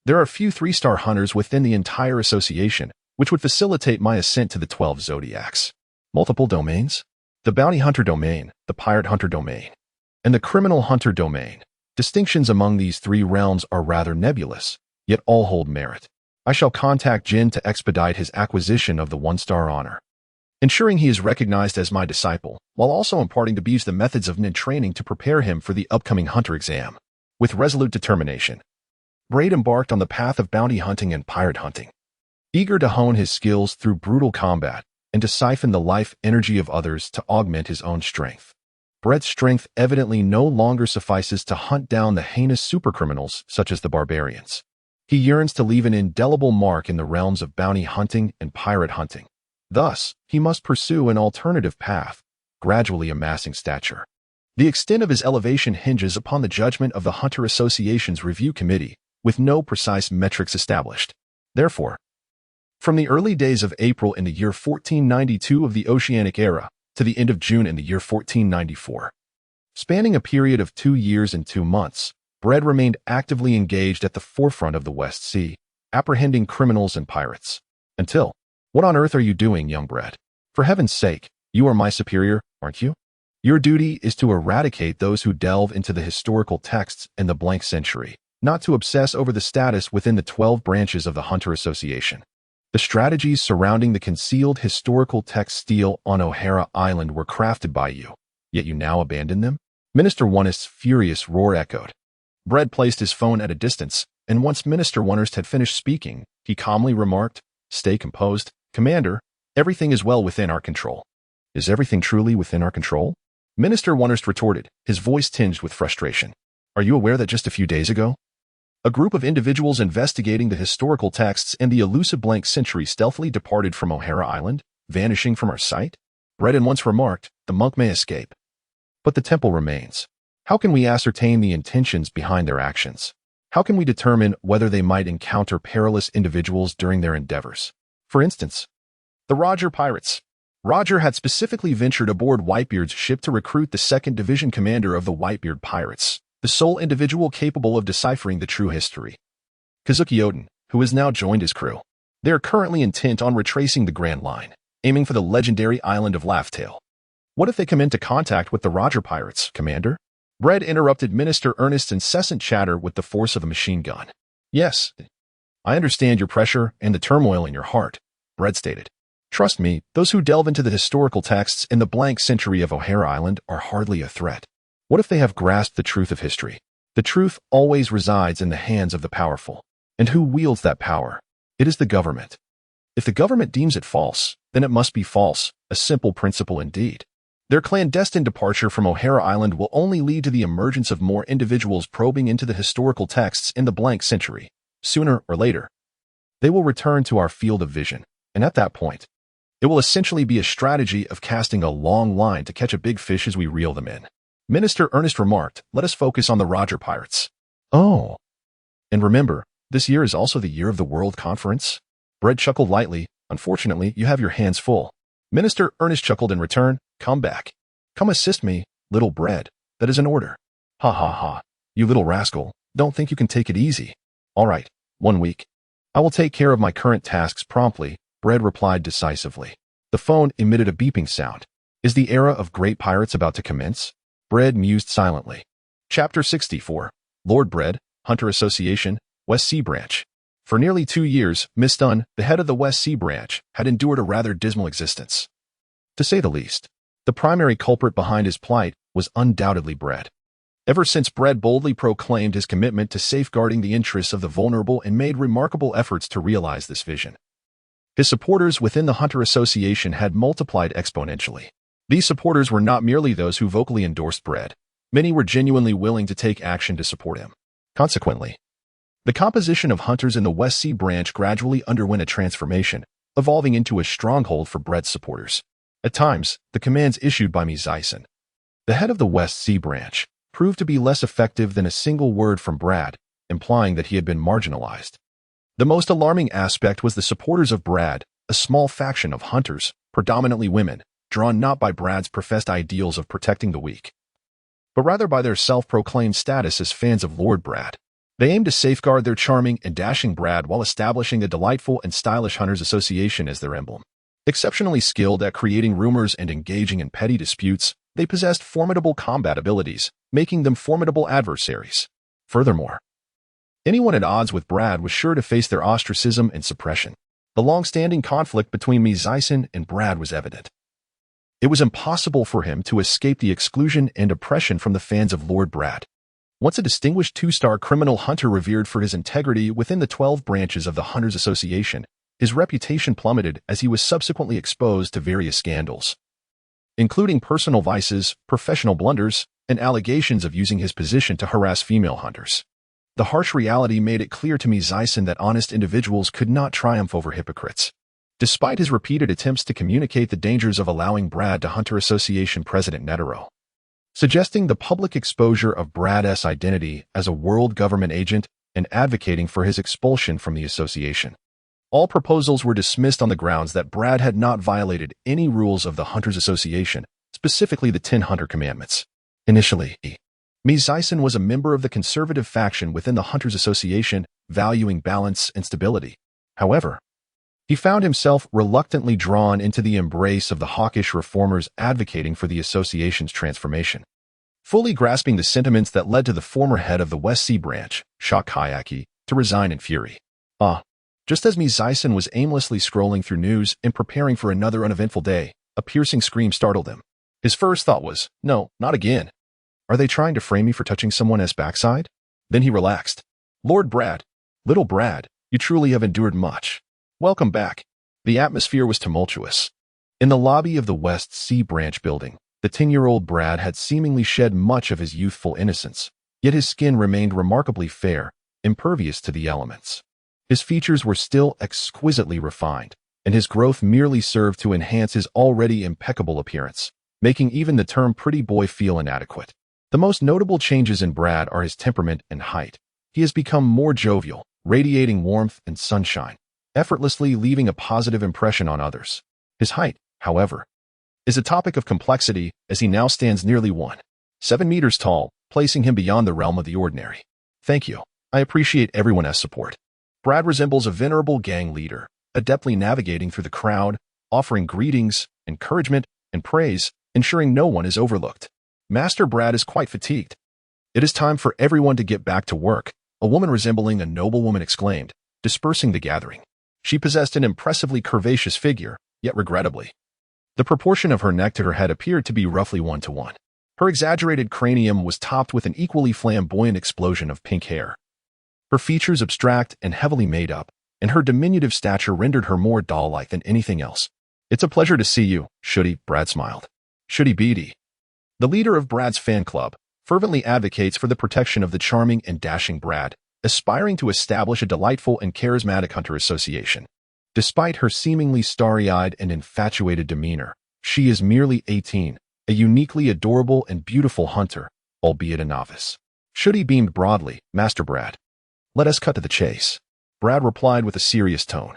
There are few 3-star hunters within the entire association, which would facilitate my ascent to the 12 zodiacs. Multiple domains? The bounty hunter domain, the pirate hunter domain, and the criminal hunter domain. Distinctions among these 3 realms are rather nebulous, yet all hold merit. I shall contact Jin to expedite his acquisition of the 1-star honor, ensuring he is recognized as my disciple, while also imparting to Beej the methods of Nin training to prepare him for the upcoming hunter exam. With resolute determination, Braid embarked on the path of bounty hunting and pirate hunting, eager to hone his skills through brutal combat and to siphon the life energy of others to augment his own strength. Braid's strength evidently no longer suffices to hunt down the heinous supercriminals such as the barbarians. He yearns to leave an indelible mark in the realms of bounty hunting and pirate hunting. Thus, he must pursue an alternative path, gradually amassing stature. The extent of his elevation hinges upon the judgment of the Hunter Association's review committee, with no precise metrics established. Therefore, from the early days of April in the year 1492 of the Oceanic Era to the end of June in the year 1494, spanning a period of 2 years and 2 months, Bread remained actively engaged at the forefront of the West Sea, apprehending criminals and pirates. Until, what on earth are you doing, young Bread? For heaven's sake, you are my superior, aren't you? Your duty is to eradicate those who delve into the historical texts in the blank century, not to obsess over the status within the 12 branches of the Hunter Association. The strategies surrounding the concealed historical text stele on O'Hara Island were crafted by you, yet you now abandon them? Minister Wonist's furious roar echoed. Bread placed his phone at a distance, and once Minister Wonist had finished speaking, he calmly remarked, "Stay composed, Commander. Everything is well within our control." Is everything truly within our control? Minister Wonist retorted, his voice tinged with frustration. Are you aware that just a few days ago, a group of individuals investigating the historical texts and the elusive blank century stealthily departed from O'Hara Island, vanishing from our sight? Bread once remarked, the monk may escape, but the temple remains. How can we ascertain the intentions behind their actions? How can we determine whether they might encounter perilous individuals during their endeavors? For instance, the Roger pirates. Roger had specifically ventured aboard Whitebeard's ship to recruit the 2nd Division commander of the Whitebeard pirates, the sole individual capable of deciphering the true history. Kazuki Oden, who has now joined his crew. They are currently intent on retracing the Grand Line, aiming for the legendary island of Laughtail. What if they come into contact with the Roger pirates, Commander? Bread interrupted Minister Ernest's incessant chatter with the force of a machine gun. Yes, I understand your pressure and the turmoil in your heart, Bread stated. Trust me, those who delve into the historical texts in the blank century of O'Hara Island are hardly a threat. What if they have grasped the truth of history? The truth always resides in the hands of the powerful. And who wields that power? It is the government. If the government deems it false, then it must be false, a simple principle indeed. Their clandestine departure from O'Hara Island will only lead to the emergence of more individuals probing into the historical texts in the blank century. Sooner or later, they will return to our field of vision, and at that point, it will essentially be a strategy of casting a long line to catch a big fish as we reel them in. Minister Ernest remarked, let us focus on the Roger pirates. Oh. And remember, this year is also the year of the World Conference? Bread chuckled lightly. Unfortunately, you have your hands full. Minister Ernest chuckled in return. Come back. Come assist me, little Bread. That is an order. Ha ha ha. You little rascal. Don't think you can take it easy. All right, 1 week. I will take care of my current tasks promptly, Bread replied decisively. The phone emitted a beeping sound. Is the era of great pirates about to commence? Bread mused silently. Chapter 64. Lord Bread, Hunter Association, West Sea Branch. For nearly 2 years, Miss Dunn, the head of the West Sea Branch, had endured a rather dismal existence. To say the least, the primary culprit behind his plight was undoubtedly Bread. Ever since Bread boldly proclaimed his commitment to safeguarding the interests of the vulnerable and made remarkable efforts to realize this vision, his supporters within the Hunter Association had multiplied exponentially. These supporters were not merely those who vocally endorsed Bread. Many were genuinely willing to take action to support him. Consequently, the composition of hunters in the West Sea Branch gradually underwent a transformation, evolving into a stronghold for Bread's supporters. At times, the commands issued by Mizaisen, the head of the West Sea Branch, proved to be less effective than a single word from Brad, implying that he had been marginalized. The most alarming aspect was the supporters of Brad, a small faction of hunters, predominantly women, drawn not by Brad's professed ideals of protecting the weak, but rather by their self-proclaimed status as fans of Lord Brad. They aimed to safeguard their charming and dashing Brad while establishing the delightful and stylish Hunters Association as their emblem. Exceptionally skilled at creating rumors and engaging in petty disputes, they possessed formidable combat abilities, making them formidable adversaries. Furthermore, anyone at odds with Brad was sure to face their ostracism and suppression. The long-standing conflict between Mizaisen and Brad was evident. It was impossible for him to escape the exclusion and oppression from the fans of Lord Brad. Once a distinguished 2-star criminal hunter revered for his integrity within the 12 branches of the Hunters Association, his reputation plummeted as he was subsequently exposed to various scandals, including personal vices, professional blunders, and allegations of using his position to harass female hunters. The harsh reality made it clear to Mizaisen that honest individuals could not triumph over hypocrites. Despite his repeated attempts to communicate the dangers of allowing Brad to Hunter Association President Netero, suggesting the public exposure of Brad's identity as a world government agent and advocating for his expulsion from the association. All proposals were dismissed on the grounds that Brad had not violated any rules of the Hunters Association, specifically the 10 Hunter Commandments. Initially, Mizaisen was a member of the conservative faction within the Hunters Association, valuing balance and stability. However, he found himself reluctantly drawn into the embrace of the hawkish reformers advocating for the association's transformation. Fully grasping the sentiments that led to the former head of the West Sea branch, Yokai, to resign in fury. Just as Mizaisen was aimlessly scrolling through news and preparing for another uneventful day, a piercing scream startled him. His first thought was, no, not again. Are they trying to frame me for touching someone's backside? Then he relaxed. Lord Brad, little Brad, you truly have endured much. Welcome back. The atmosphere was tumultuous. In the lobby of the West Sea branch building, the 10-year-old Brad had seemingly shed much of his youthful innocence, yet his skin remained remarkably fair, impervious to the elements. His features were still exquisitely refined, and his growth merely served to enhance his already impeccable appearance, making even the term pretty boy feel inadequate. The most notable changes in Brad are his temperament and height. He has become more jovial, radiating warmth and sunshine, effortlessly leaving a positive impression on others. His height, however, is a topic of complexity as he now stands nearly 1.7 meters tall, placing him beyond the realm of the ordinary. Thank you. I appreciate everyone's support. Brad resembles a venerable gang leader, adeptly navigating through the crowd, offering greetings, encouragement, and praise, ensuring no one is overlooked. Master Brad is quite fatigued. It is time for everyone to get back to work, a woman resembling a noblewoman exclaimed, dispersing the gathering. She possessed an impressively curvaceous figure, yet regrettably, the proportion of her neck to her head appeared to be roughly 1:1. Her exaggerated cranium was topped with an equally flamboyant explosion of pink hair. Her features abstract and heavily made up, and her diminutive stature rendered her more doll-like than anything else. It's a pleasure to see you, Shooty, Brad smiled. Shooty Beatty, the leader of Brad's fan club, fervently advocates for the protection of the charming and dashing Brad, aspiring to establish a delightful and charismatic hunter association. Despite her seemingly starry-eyed and infatuated demeanor, she is merely 18, a uniquely adorable and beautiful hunter, albeit a novice. Shooty beamed broadly, Master Brad. Let us cut to the chase. Brad replied with a serious tone.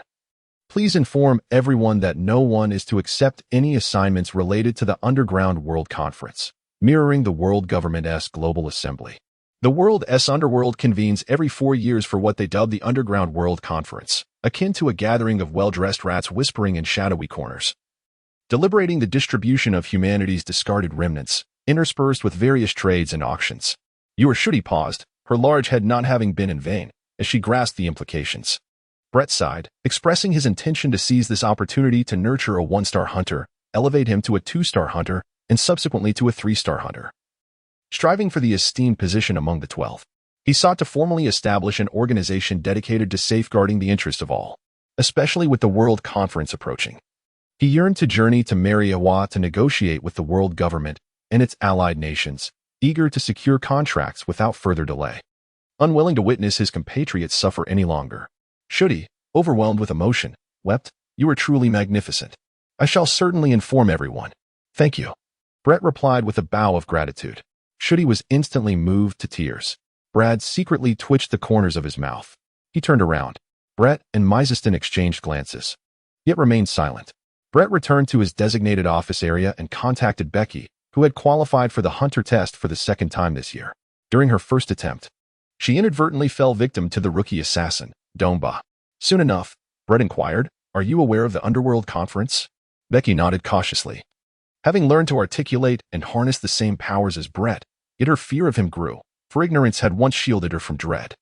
Please inform everyone that no one is to accept any assignments related to the Underground World Conference, mirroring the World Government's Global Assembly. The World's Underworld convenes every 4 years for what they dub the Underground World Conference, akin to a gathering of well-dressed rats whispering in shadowy corners, deliberating the distribution of humanity's discarded remnants, interspersed with various trades and auctions. Shooty paused, her large head not having been in vain, as she grasped the implications. Brett sighed, expressing his intention to seize this opportunity to nurture a 1-star hunter, elevate him to a 2-star hunter, and subsequently to a 3-star hunter. Striving for the esteemed position among the 12, he sought to formally establish an organization dedicated to safeguarding the interest of all, especially with the World Conference approaching. He yearned to journey to Mariawa to negotiate with the world government and its allied nations, eager to secure contracts without further delay. Unwilling to witness his compatriots suffer any longer, Shooty, overwhelmed with emotion, wept, You are truly magnificent. I shall certainly inform everyone. Thank you. Brett replied with a bow of gratitude. Shooty was instantly moved to tears. Brad secretly twitched the corners of his mouth. He turned around. Brett and Mizaisen exchanged glances, yet remained silent. Brett returned to his designated office area and contacted Becky, who had qualified for the hunter test for the 2nd time this year. During her first attempt, she inadvertently fell victim to the rookie assassin, Domba. Soon enough, Brett inquired, Are you aware of the Underworld Conference? Becky nodded cautiously. Having learned to articulate and harness the same powers as Brett, yet her fear of him grew, for ignorance had once shielded her from dread.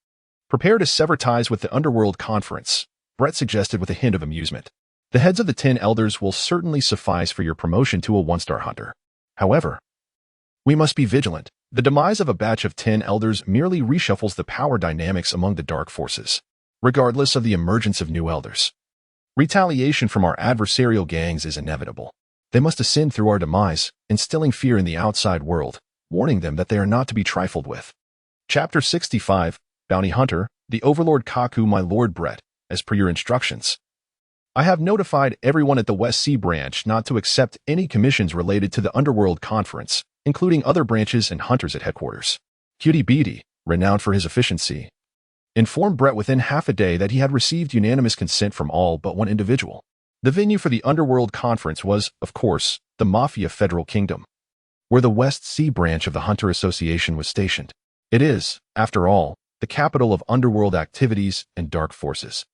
Prepare to sever ties with the Underworld Conference, Brett suggested with a hint of amusement. The heads of the 10 elders will certainly suffice for your promotion to a 1-star hunter. However, we must be vigilant. The demise of a batch of 10 elders merely reshuffles the power dynamics among the dark forces, regardless of the emergence of new elders. Retaliation from our adversarial gangs is inevitable. They must ascend through our demise, instilling fear in the outside world, warning them that they are not to be trifled with. Chapter 65, Bounty Hunter, the Overlord Kaku, my Lord Brett, as per your instructions. I have notified everyone at the West Sea Branch not to accept any commissions related to the Underworld Conference, including other branches and hunters at headquarters. Cutie Beatty, renowned for his efficiency, informed Brett within half a day that he had received unanimous consent from all but one individual. The venue for the Underworld Conference was, of course, the Mafia Federal Kingdom, where the West Sea Branch of the Hunter Association was stationed. It is, after all, the capital of underworld activities and dark forces.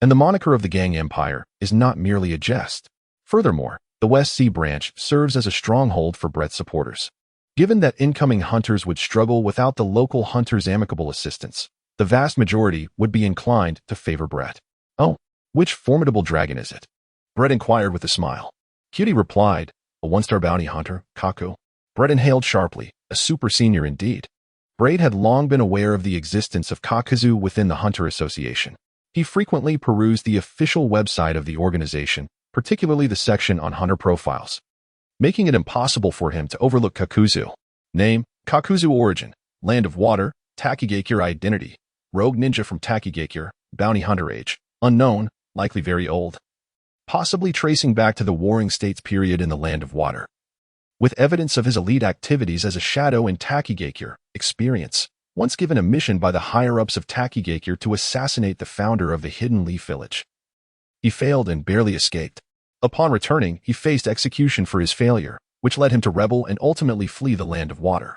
And the moniker of the gang empire is not merely a jest. Furthermore, the West Sea Branch serves as a stronghold for Brett's supporters. Given that incoming hunters would struggle without the local hunters' amicable assistance, the vast majority would be inclined to favor Brett. Oh, which formidable dragon is it? Brett inquired with a smile. Cutie replied, a one-star bounty hunter, Kaku. Brett inhaled sharply, a super senior indeed. Braid had long been aware of the existence of Kakuzu within the Hunter Association. He frequently perused the official website of the organization, particularly the section on hunter profiles, making it impossible for him to overlook Kakuzu. Name, Kakuzu origin, land of water, Takigakure identity, rogue ninja from Takigakure, bounty hunter age, unknown, likely very old, possibly tracing back to the Warring States period in the land of water. With evidence of his elite activities as a shadow in Takigakure, experience, once given a mission by the higher-ups of Takigakure to assassinate the founder of the Hidden Leaf Village. He failed and barely escaped. Upon returning, he faced execution for his failure, which led him to rebel and ultimately flee the land of water,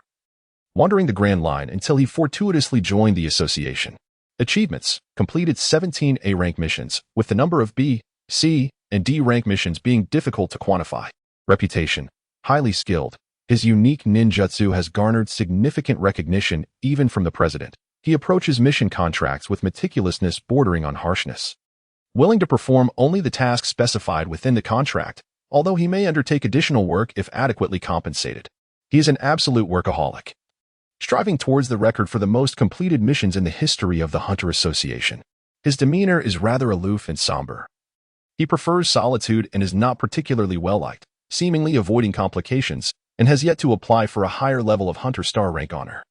wandering the Grand Line until he fortuitously joined the association. Achievements: completed 17 A-rank missions, with the number of B, C, and D-rank missions being difficult to quantify. Reputation: highly skilled. His unique ninjutsu has garnered significant recognition even from the president. He approaches mission contracts with meticulousness bordering on harshness, willing to perform only the tasks specified within the contract, although he may undertake additional work if adequately compensated. He is an absolute workaholic, striving towards the record for the most completed missions in the history of the Hunter Association. His demeanor is rather aloof and somber. He prefers solitude and is not particularly well-liked, seemingly avoiding complications, and has yet to apply for a higher level of Hunter Star rank honor.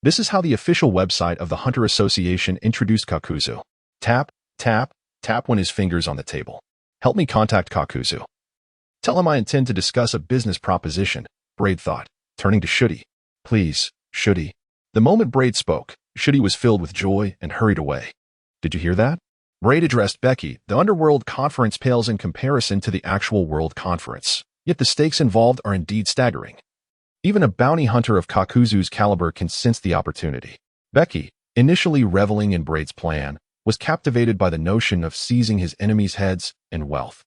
This is how the official website of the Hunter Association introduced Kakuzu. Tap, tap, tap when his finger's on the table. Help me contact Kakuzu. Tell him I intend to discuss a business proposition, Braid thought, turning to Shudi. Please, Shudi. The moment Braid spoke, Shudi was filled with joy and hurried away. Did you hear that? Braid addressed Becky. The Underworld Conference pales in comparison to the actual World Conference. Yet the stakes involved are indeed staggering. Even a bounty hunter of Kakuzu's caliber can sense the opportunity. Becky, initially reveling in Braid's plan, was captivated by the notion of seizing his enemies' heads and wealth,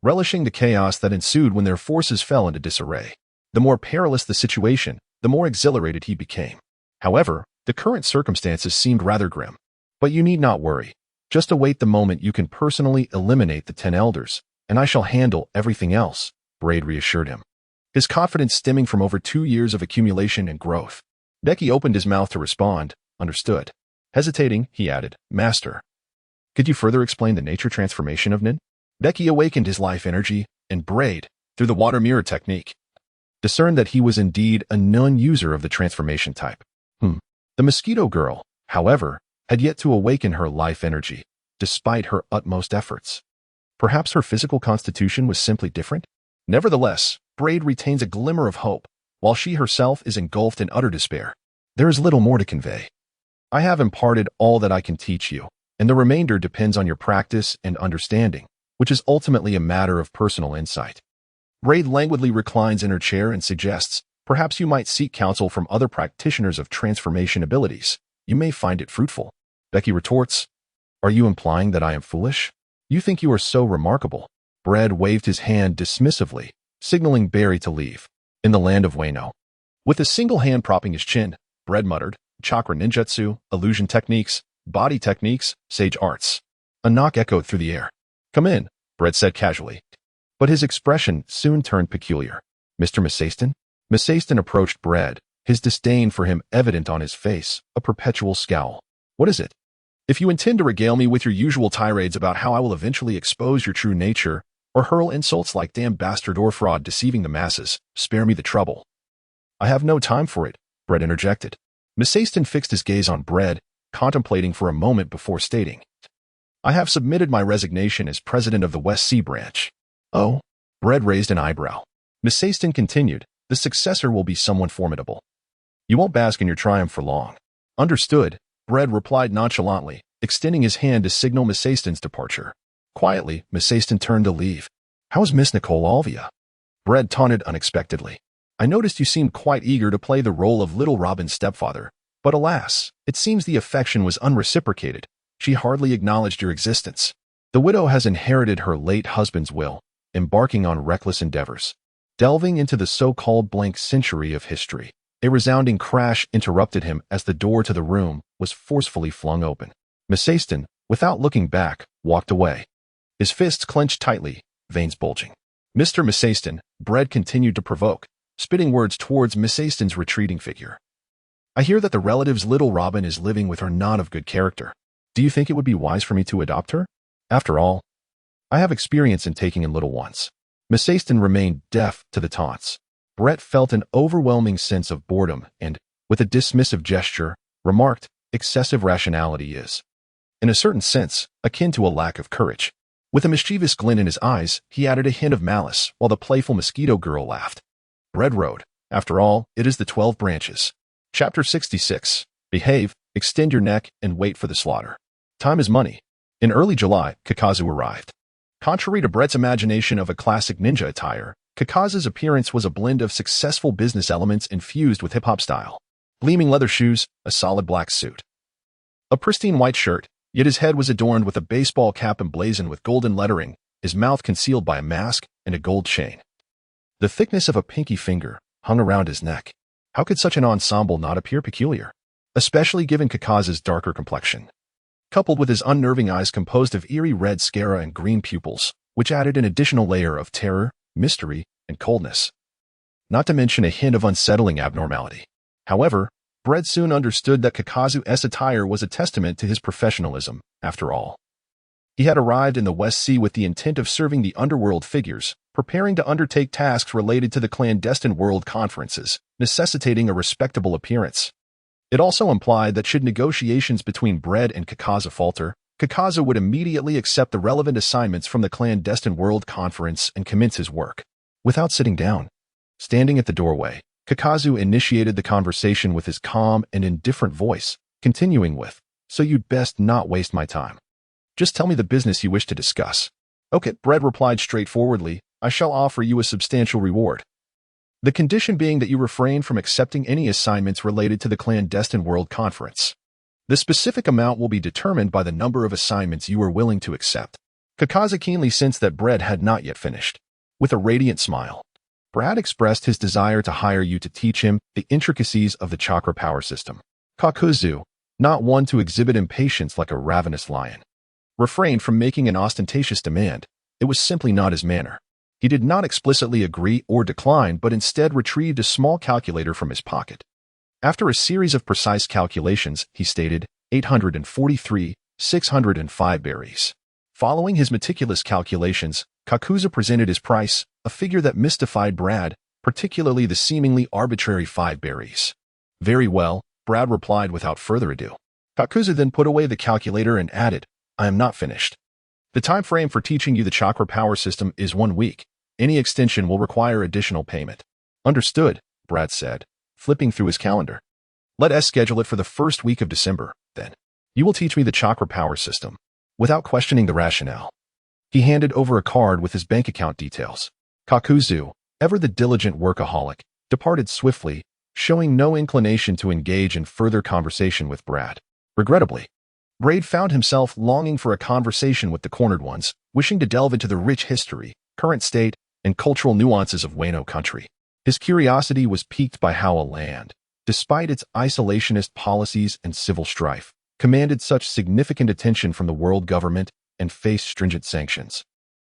relishing the chaos that ensued when their forces fell into disarray. The more perilous the situation, the more exhilarated he became. However, the current circumstances seemed rather grim. But you need not worry. Just await the moment you can personally eliminate the 10 elders, and I shall handle everything else, Braid reassured him, his confidence stemming from over 2 years of accumulation and growth. Becky opened his mouth to respond. Understood. Hesitating, he added, Master, could you further explain the nature transformation of Nin? Becky awakened his life energy, and Braid, through the water mirror technique, discerned that he was indeed a non-user of the transformation type. The mosquito girl, however, had yet to awaken her life energy, despite her utmost efforts. Perhaps her physical constitution was simply different? Nevertheless, Braid retains a glimmer of hope, while she herself is engulfed in utter despair. There is little more to convey. I have imparted all that I can teach you, and the remainder depends on your practice and understanding, which is ultimately a matter of personal insight. Braid languidly reclines in her chair and suggests, perhaps you might seek counsel from other practitioners of transformation abilities. You may find it fruitful. Becky retorts, are you implying that I am foolish? You think you are so remarkable. Braid waved his hand dismissively, signaling Barry to leave. In the land of Wano, with a single hand propping his chin, Braid muttered, chakra ninjutsu, illusion techniques, body techniques, sage arts. A knock echoed through the air. Come in, Braid said casually. But his expression soon turned peculiar. Mr. Masayston? Masayston approached Braid, his disdain for him evident on his face, a perpetual scowl. What is it? If you intend to regale me with your usual tirades about how I will eventually expose your true nature, or hurl insults like damn bastard or fraud deceiving the masses, spare me the trouble. I have no time for it, Braid interjected. Masayston fixed his gaze on Braid, contemplating for a moment before stating, "I have submitted my resignation as president of the West Sea branch." "Oh?" Bread raised an eyebrow. Miss Saston continued, "The successor will be someone formidable. You won't bask in your triumph for long." "Understood," Bread replied nonchalantly, extending his hand to signal Miss Saston's departure. Quietly, Miss Saston turned to leave. "How's Miss Nicole Alvia?" Bread taunted unexpectedly. "I noticed you seemed quite eager to play the role of little Robin's stepfather, but alas, it seems the affection was unreciprocated. She hardly acknowledged your existence. The widow has inherited her late husband's will, embarking on reckless endeavors. Delving into the so-called blank century of history, a resounding crash interrupted him as the door to the room was forcefully flung open. Miss Saston, without looking back, walked away. His fists clenched tightly, veins bulging. "Mr. Miss Saston," Bread continued to provoke, spitting words towards Miss Saston's retreating figure. "I hear that the relative's little Robin is living with her not of good character. Do you think it would be wise for me to adopt her? After all, I have experience in taking in little ones." Miss Saston remained deaf to the taunts. Brett felt an overwhelming sense of boredom and, with a dismissive gesture, remarked, "Excessive rationality is, in a certain sense, akin to a lack of courage." With a mischievous glint in his eyes, he added a hint of malice, while the playful mosquito girl laughed. Bread wrote, "After all, it is the 12 branches." Chapter 66. Behave, extend your neck, and wait for the slaughter. Time is money. In early July, Kakazu arrived. Contrary to Brett's imagination of a classic ninja attire, Kakazu's appearance was a blend of successful business elements infused with hip-hop style. Gleaming leather shoes, a solid black suit, a pristine white shirt, yet his head was adorned with a baseball cap emblazoned with golden lettering, his mouth concealed by a mask and a gold chain. The thickness of a pinky finger hung around his neck. How could such an ensemble not appear peculiar? Especially given Kakazu's darker complexion, coupled with his unnerving eyes composed of eerie red sclera and green pupils, which added an additional layer of terror, mystery, and coldness. Not to mention a hint of unsettling abnormality. However, Bread soon understood that Kakazu's attire was a testament to his professionalism, after all. He had arrived in the West Sea with the intent of serving the underworld figures, preparing to undertake tasks related to the clandestine world conferences, necessitating a respectable appearance. It also implied that should negotiations between Bread and Kakazu falter, Kakazu would immediately accept the relevant assignments from the clandestine world conference and commence his work. Without sitting down, standing at the doorway, Kakazu initiated the conversation with his calm and indifferent voice, continuing with, "So you'd best not waste my time. Just tell me the business you wish to discuss." "Okay," Bread replied straightforwardly, "I shall offer you a substantial reward. The condition being that you refrain from accepting any assignments related to the clandestine world conference. The specific amount will be determined by the number of assignments you are willing to accept." Kakazu keenly sensed that Bread had not yet finished. With a radiant smile, Brad expressed his desire to hire you to teach him the intricacies of the chakra power system. Kakazu, not one to exhibit impatience like a ravenous lion, refrained from making an ostentatious demand. It was simply not his manner. He did not explicitly agree or decline, but instead retrieved a small calculator from his pocket. After a series of precise calculations, he stated, 843,605 berries. Following his meticulous calculations, Kakuza presented his price, a figure that mystified Brad, particularly the seemingly arbitrary 5 berries. "Very well," Brad replied without further ado. Kakuza then put away the calculator and added, "I am not finished. The time frame for teaching you the chakra power system is 1 week. Any extension will require additional payment." "Understood," Brad said, flipping through his calendar. "Let us schedule it for the first week of December, then. You will teach me the chakra power system." Without questioning the rationale, he handed over a card with his bank account details. Kakuzu, ever the diligent workaholic, departed swiftly, showing no inclination to engage in further conversation with Brad. Regrettably, Braid found himself longing for a conversation with the cornered ones, wishing to delve into the rich history, current state, and cultural nuances of Wano Country. His curiosity was piqued by how a land, despite its isolationist policies and civil strife, commanded such significant attention from the world government and faced stringent sanctions.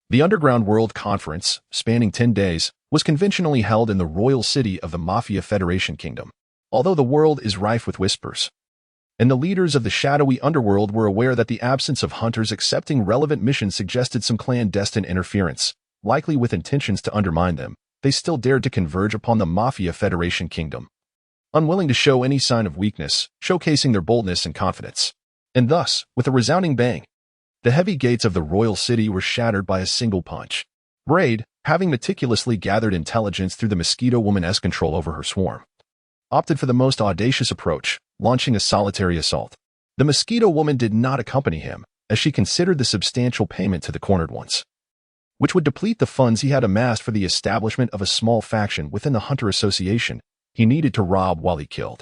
The Underground World Conference, spanning 10 days, was conventionally held in the royal city of the Mafia Federation Kingdom. Although the world is rife with whispers, and the leaders of the shadowy underworld were aware that the absence of hunters accepting relevant missions suggested some clandestine interference, likely with intentions to undermine them, they still dared to converge upon the Mafia Federation Kingdom. unwilling to show any sign of weakness, showcasing their boldness and confidence. And thus, with a resounding bang, the heavy gates of the royal city were shattered by a single punch. Braid, having meticulously gathered intelligence through the Mosquito Woman's control over her swarm, opted for the most audacious approach, launching a solitary assault. The Mosquito Woman did not accompany him, as she considered the substantial payment to the cornered ones, which would deplete the funds he had amassed for the establishment of a small faction within the Hunter Association he needed to rob while he killed.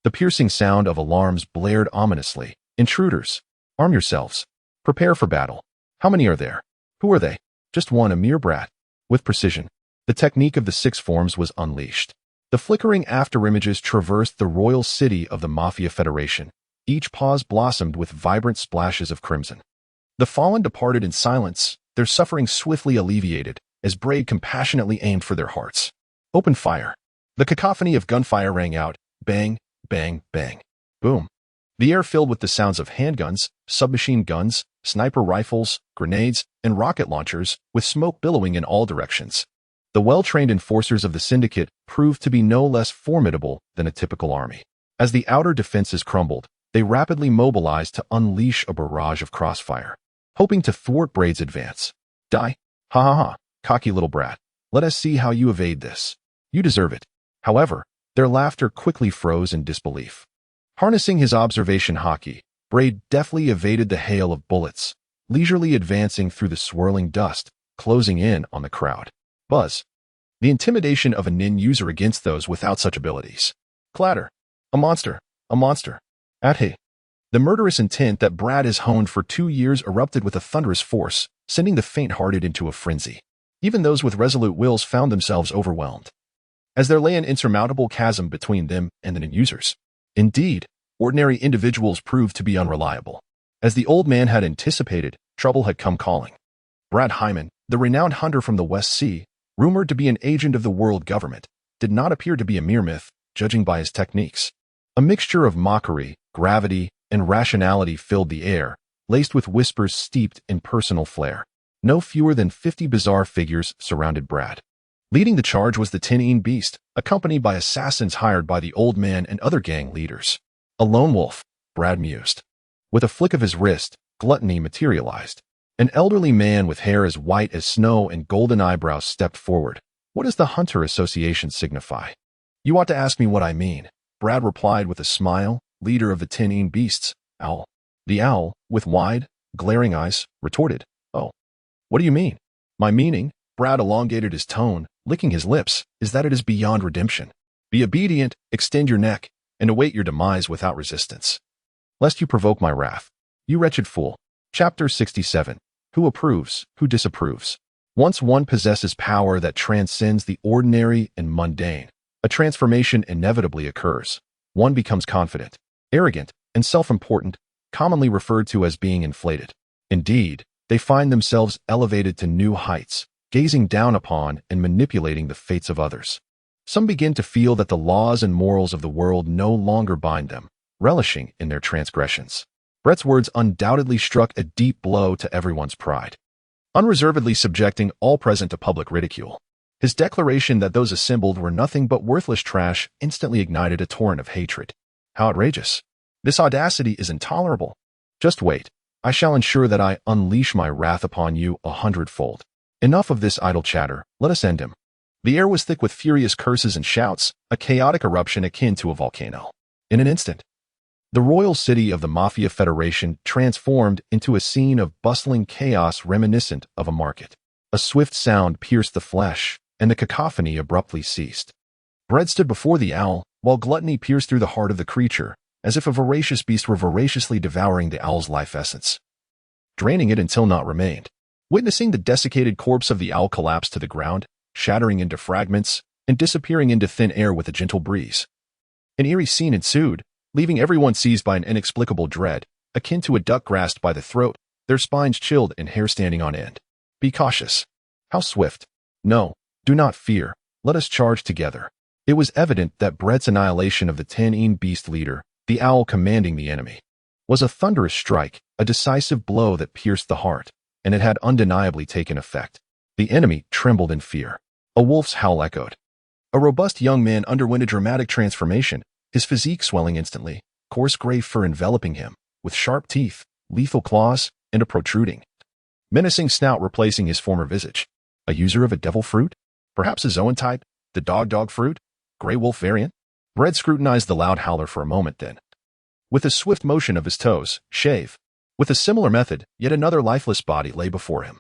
The piercing sound of alarms blared ominously. Intruders, arm yourselves. Prepare for battle. How many are there? Who are they? Just one, a mere brat. With precision, the technique of the six forms was unleashed. The flickering afterimages traversed the royal city of the Mafia Federation. Each pause blossomed with vibrant splashes of crimson. The fallen departed in silence, their suffering swiftly alleviated, as Braid compassionately aimed for their hearts. Open fire. The cacophony of gunfire rang out. Bang, bang, bang. Boom. The air filled with the sounds of handguns, submachine guns, sniper rifles, grenades, and rocket launchers, with smoke billowing in all directions. The well-trained enforcers of the syndicate proved to be no less formidable than a typical army. As the outer defenses crumbled, they rapidly mobilized to unleash a barrage of crossfire, hoping to thwart Braid's advance. Die? Ha ha ha, cocky little brat. Let us see how you evade this. You deserve it. However, their laughter quickly froze in disbelief. Harnessing his observation hockey, Braid deftly evaded the hail of bullets, leisurely advancing through the swirling dust, closing in on the crowd. Buzz. The intimidation of a nin user against those without such abilities. Clatter. A monster. A monster. He. The murderous intent that Brad has honed for 2 years erupted with a thunderous force, sending the faint-hearted into a frenzy. Even those with resolute wills found themselves overwhelmed, as there lay an insurmountable chasm between them and the nin users. Indeed, ordinary individuals proved to be unreliable. As the old man had anticipated, trouble had come calling. Brad Hyman, the renowned hunter from the West Sea, rumored to be an agent of the world government, did not appear to be a mere myth, judging by his techniques. A mixture of mockery, gravity, and rationality filled the air, laced with whispers steeped in personal flair. No fewer than 50 bizarre figures surrounded Brad. Leading the charge was the teeming beast, accompanied by assassins hired by the old man and other gang leaders. A lone wolf, Brad mused. With a flick of his wrist, gluttony materialized. An elderly man with hair as white as snow and golden eyebrows stepped forward. What does the Hunter Association signify? You ought to ask me what I mean, Brad replied with a smile. Leader of the teeming beasts, Owl. The owl, with wide, glaring eyes, retorted, Oh. What do you mean? My meaning, Brad elongated his tone, licking his lips, is that it is beyond redemption. Be obedient, extend your neck, and await your demise without resistance, lest you provoke my wrath. You wretched fool. Chapter 67. Who approves, who disapproves? Once one possesses power that transcends the ordinary and mundane, a transformation inevitably occurs. One becomes confident, arrogant, and self-important, commonly referred to as being inflated. Indeed, they find themselves elevated to new heights, gazing down upon and manipulating the fates of others. Some begin to feel that the laws and morals of the world no longer bind them, relishing in their transgressions. Brett's words undoubtedly struck a deep blow to everyone's pride, unreservedly subjecting all present to public ridicule. His declaration that those assembled were nothing but worthless trash instantly ignited a torrent of hatred. How outrageous! This audacity is intolerable. Just wait. I shall ensure that I unleash my wrath upon you 100-fold. Enough of this idle chatter. Let us end him. The air was thick with furious curses and shouts, a chaotic eruption akin to a volcano. In an instant, the royal city of the Mafia Federation transformed into a scene of bustling chaos reminiscent of a market. A swift sound pierced the flesh, and the cacophony abruptly ceased. Bread stood before the owl, while gluttony pierced through the heart of the creature, as if a voracious beast were voraciously devouring the owl's life essence, draining it until naught remained. Witnessing the desiccated corpse of the owl collapse to the ground, shattering into fragments, and disappearing into thin air with a gentle breeze, an eerie scene ensued, leaving everyone seized by an inexplicable dread, akin to a duck grasped by the throat, their spines chilled and hair standing on end. Be cautious. How swift. No, do not fear. Let us charge together. It was evident that Brett's annihilation of the teeming beast leader, the owl commanding the enemy, was a thunderous strike, a decisive blow that pierced the heart, and it had undeniably taken effect. The enemy trembled in fear. A wolf's howl echoed. A robust young man underwent a dramatic transformation, his physique swelling instantly, coarse gray fur enveloping him, with sharp teeth, lethal claws, and a protruding, menacing snout replacing his former visage. A user of a devil fruit? Perhaps a Zoan type? The dog fruit? Grey wolf variant? Brett scrutinized the loud howler for a moment then. With a swift motion of his toes, shave. With a similar method, yet another lifeless body lay before him.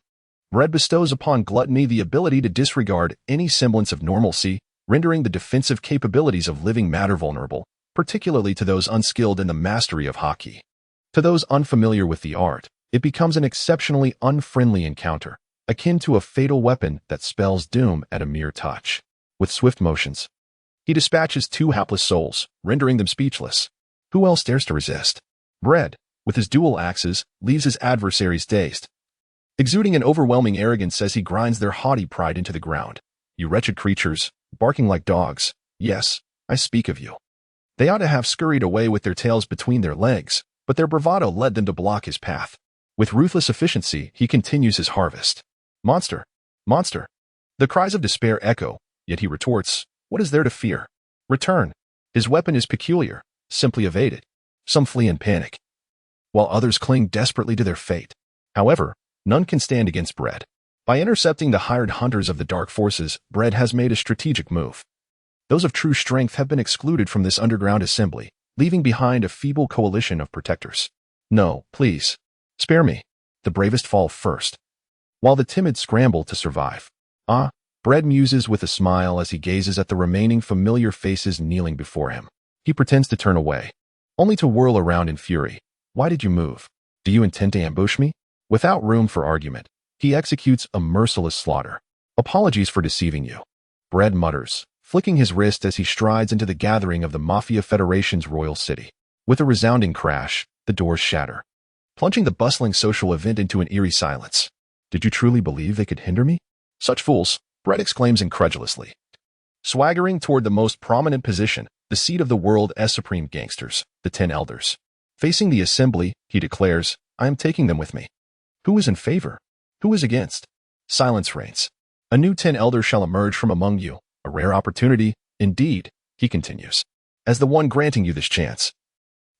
Brett bestows upon gluttony the ability to disregard any semblance of normalcy, rendering the defensive capabilities of living matter vulnerable, particularly to those unskilled in the mastery of hockey. To those unfamiliar with the art, it becomes an exceptionally unfriendly encounter, akin to a fatal weapon that spells doom at a mere touch. With swift motions, he dispatches two hapless souls, rendering them speechless. Who else dares to resist? Brett, with his dual axes, leaves his adversaries dazed. Exuding an overwhelming arrogance as he grinds their haughty pride into the ground. You wretched creatures, barking like dogs. Yes, I speak of you. They ought to have scurried away with their tails between their legs, but their bravado led them to block his path. With ruthless efficiency, he continues his harvest. Monster! Monster! The cries of despair echo, yet he retorts, what is there to fear? Return. His weapon is peculiar, simply evade it. Some flee in panic, while others cling desperately to their fate. However, none can stand against Brett. By intercepting the hired hunters of the dark forces, Brett has made a strategic move. Those of true strength have been excluded from this underground assembly, leaving behind a feeble coalition of protectors. No, please. Spare me. The bravest fall first, while the timid scramble to survive. Ah, Brett muses with a smile as he gazes at the remaining familiar faces kneeling before him. He pretends to turn away, only to whirl around in fury. Why did you move? Do you intend to ambush me? Without room for argument, he executes a merciless slaughter. Apologies for deceiving you, Brett mutters, flicking his wrist as he strides into the gathering of the Mafia Federation's royal city. With a resounding crash, the doors shatter, plunging the bustling social event into an eerie silence. Did you truly believe they could hinder me? Such fools, Brett exclaims incredulously. Swaggering toward the most prominent position, the seat of the world's supreme gangsters, the 10 Elders. Facing the assembly, he declares, I am taking them with me. Who is in favor? Who is against? Silence reigns. A new 10 Elders shall emerge from among you, a rare opportunity, indeed, he continues. As the one granting you this chance,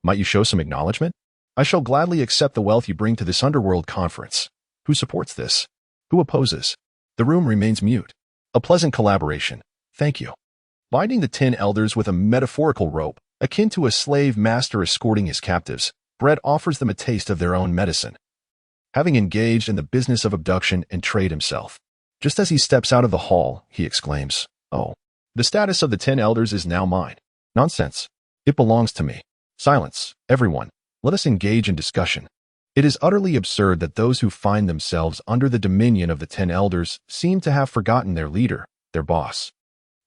might you show some acknowledgement? I shall gladly accept the wealth you bring to this underworld conference. Who supports this? Who opposes? The room remains mute. A pleasant collaboration. Thank you. Binding the 10 Elders with a metaphorical rope, akin to a slave master escorting his captives, Brett offers them a taste of their own medicine. Having engaged in the business of abduction and trade himself. Just as he steps out of the hall, he exclaims, Oh, the status of the 10 Elders is now mine. Nonsense. It belongs to me. Silence, everyone. Let us engage in discussion. It is utterly absurd that those who find themselves under the dominion of the 10 Elders seem to have forgotten their leader, their boss,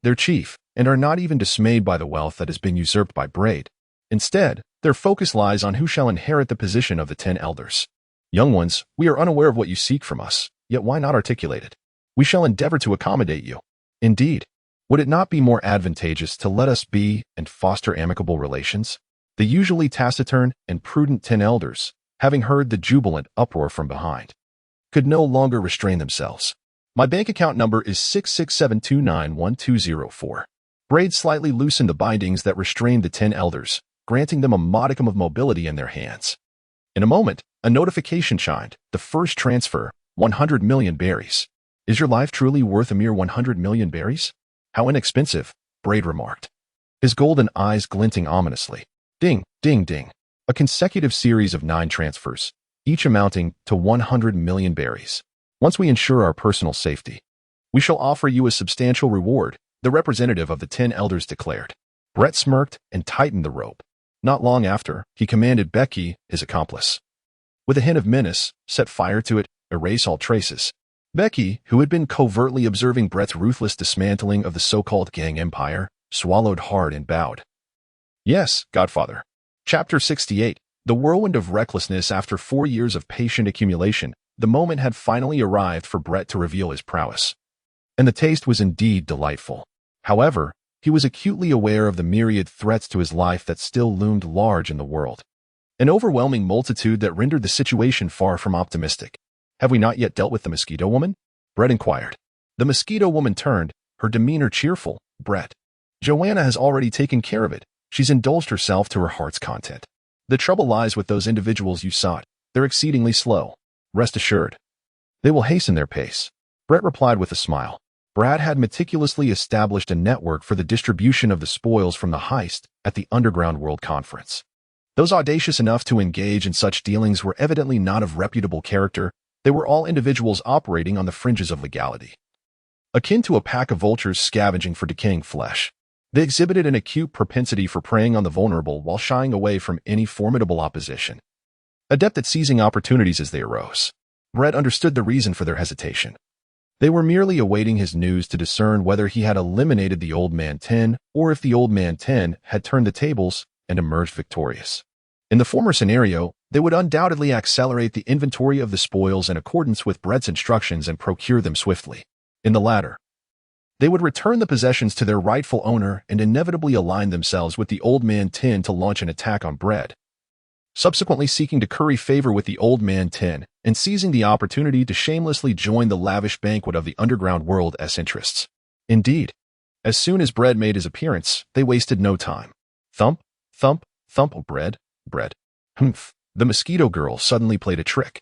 their chief, and are not even dismayed by the wealth that has been usurped by Braid. Instead, their focus lies on who shall inherit the position of the 10 Elders. Young ones, we are unaware of what you seek from us, yet why not articulate it? We shall endeavor to accommodate you. Indeed, would it not be more advantageous to let us be and foster amicable relations? The usually taciturn and prudent 10 Elders, having heard the jubilant uproar from behind, could no longer restrain themselves. My bank account number is 667291204. Braid slightly loosened the bindings that restrained the 10 Elders, granting them a modicum of mobility in their hands. In a moment, a notification chimed. The first transfer, 100 million berries. Is your life truly worth a mere 100 million berries? How inexpensive, Braid remarked, his golden eyes glinting ominously. Ding, ding, ding. A consecutive series of 9 transfers, each amounting to 100 million berries. Once we ensure our personal safety, we shall offer you a substantial reward, the representative of the 10 Elders declared. Brett smirked and tightened the rope. Not long after, he commanded Becky, his accomplice, with a hint of menace, set fire to it, erase all traces. Becky, who had been covertly observing Brett's ruthless dismantling of the so-called gang empire, swallowed hard and bowed. Yes, Godfather. Chapter 68. The whirlwind of recklessness. After 4 years of patient accumulation, the moment had finally arrived for Brett to reveal his prowess. And the taste was indeed delightful. However, he was acutely aware of the myriad threats to his life that still loomed large in the world. An overwhelming multitude that rendered the situation far from optimistic. Have we not yet dealt with the Mosquito Woman? Brett inquired. The Mosquito Woman turned, her demeanor cheerful. Brett. Joanna has already taken care of it. She's indulged herself to her heart's content. The trouble lies with those individuals you sought. They're exceedingly slow. Rest assured, they will hasten their pace. Brett replied with a smile. Brad had meticulously established a network for the distribution of the spoils from the heist at the Underground World Conference. Those audacious enough to engage in such dealings were evidently not of reputable character. They were all individuals operating on the fringes of legality. Akin to a pack of vultures scavenging for decaying flesh, they exhibited an acute propensity for preying on the vulnerable while shying away from any formidable opposition. Adept at seizing opportunities as they arose, Brett understood the reason for their hesitation. They were merely awaiting his news to discern whether he had eliminated the Old Man 10 or if the Old Man 10 had turned the tables and emerged victorious. In the former scenario, they would undoubtedly accelerate the inventory of the spoils in accordance with Brett's instructions and procure them swiftly. In the latter, they would return the possessions to their rightful owner and inevitably align themselves with the Old Man 10 to launch an attack on Brett, subsequently seeking to curry favor with the Old Man 10 and seizing the opportunity to shamelessly join the lavish banquet of the underground world's interests. Indeed, as soon as Brett made his appearance, they wasted no time. Thump, thump, thump, Bread. Humph. The mosquito girl suddenly played a trick.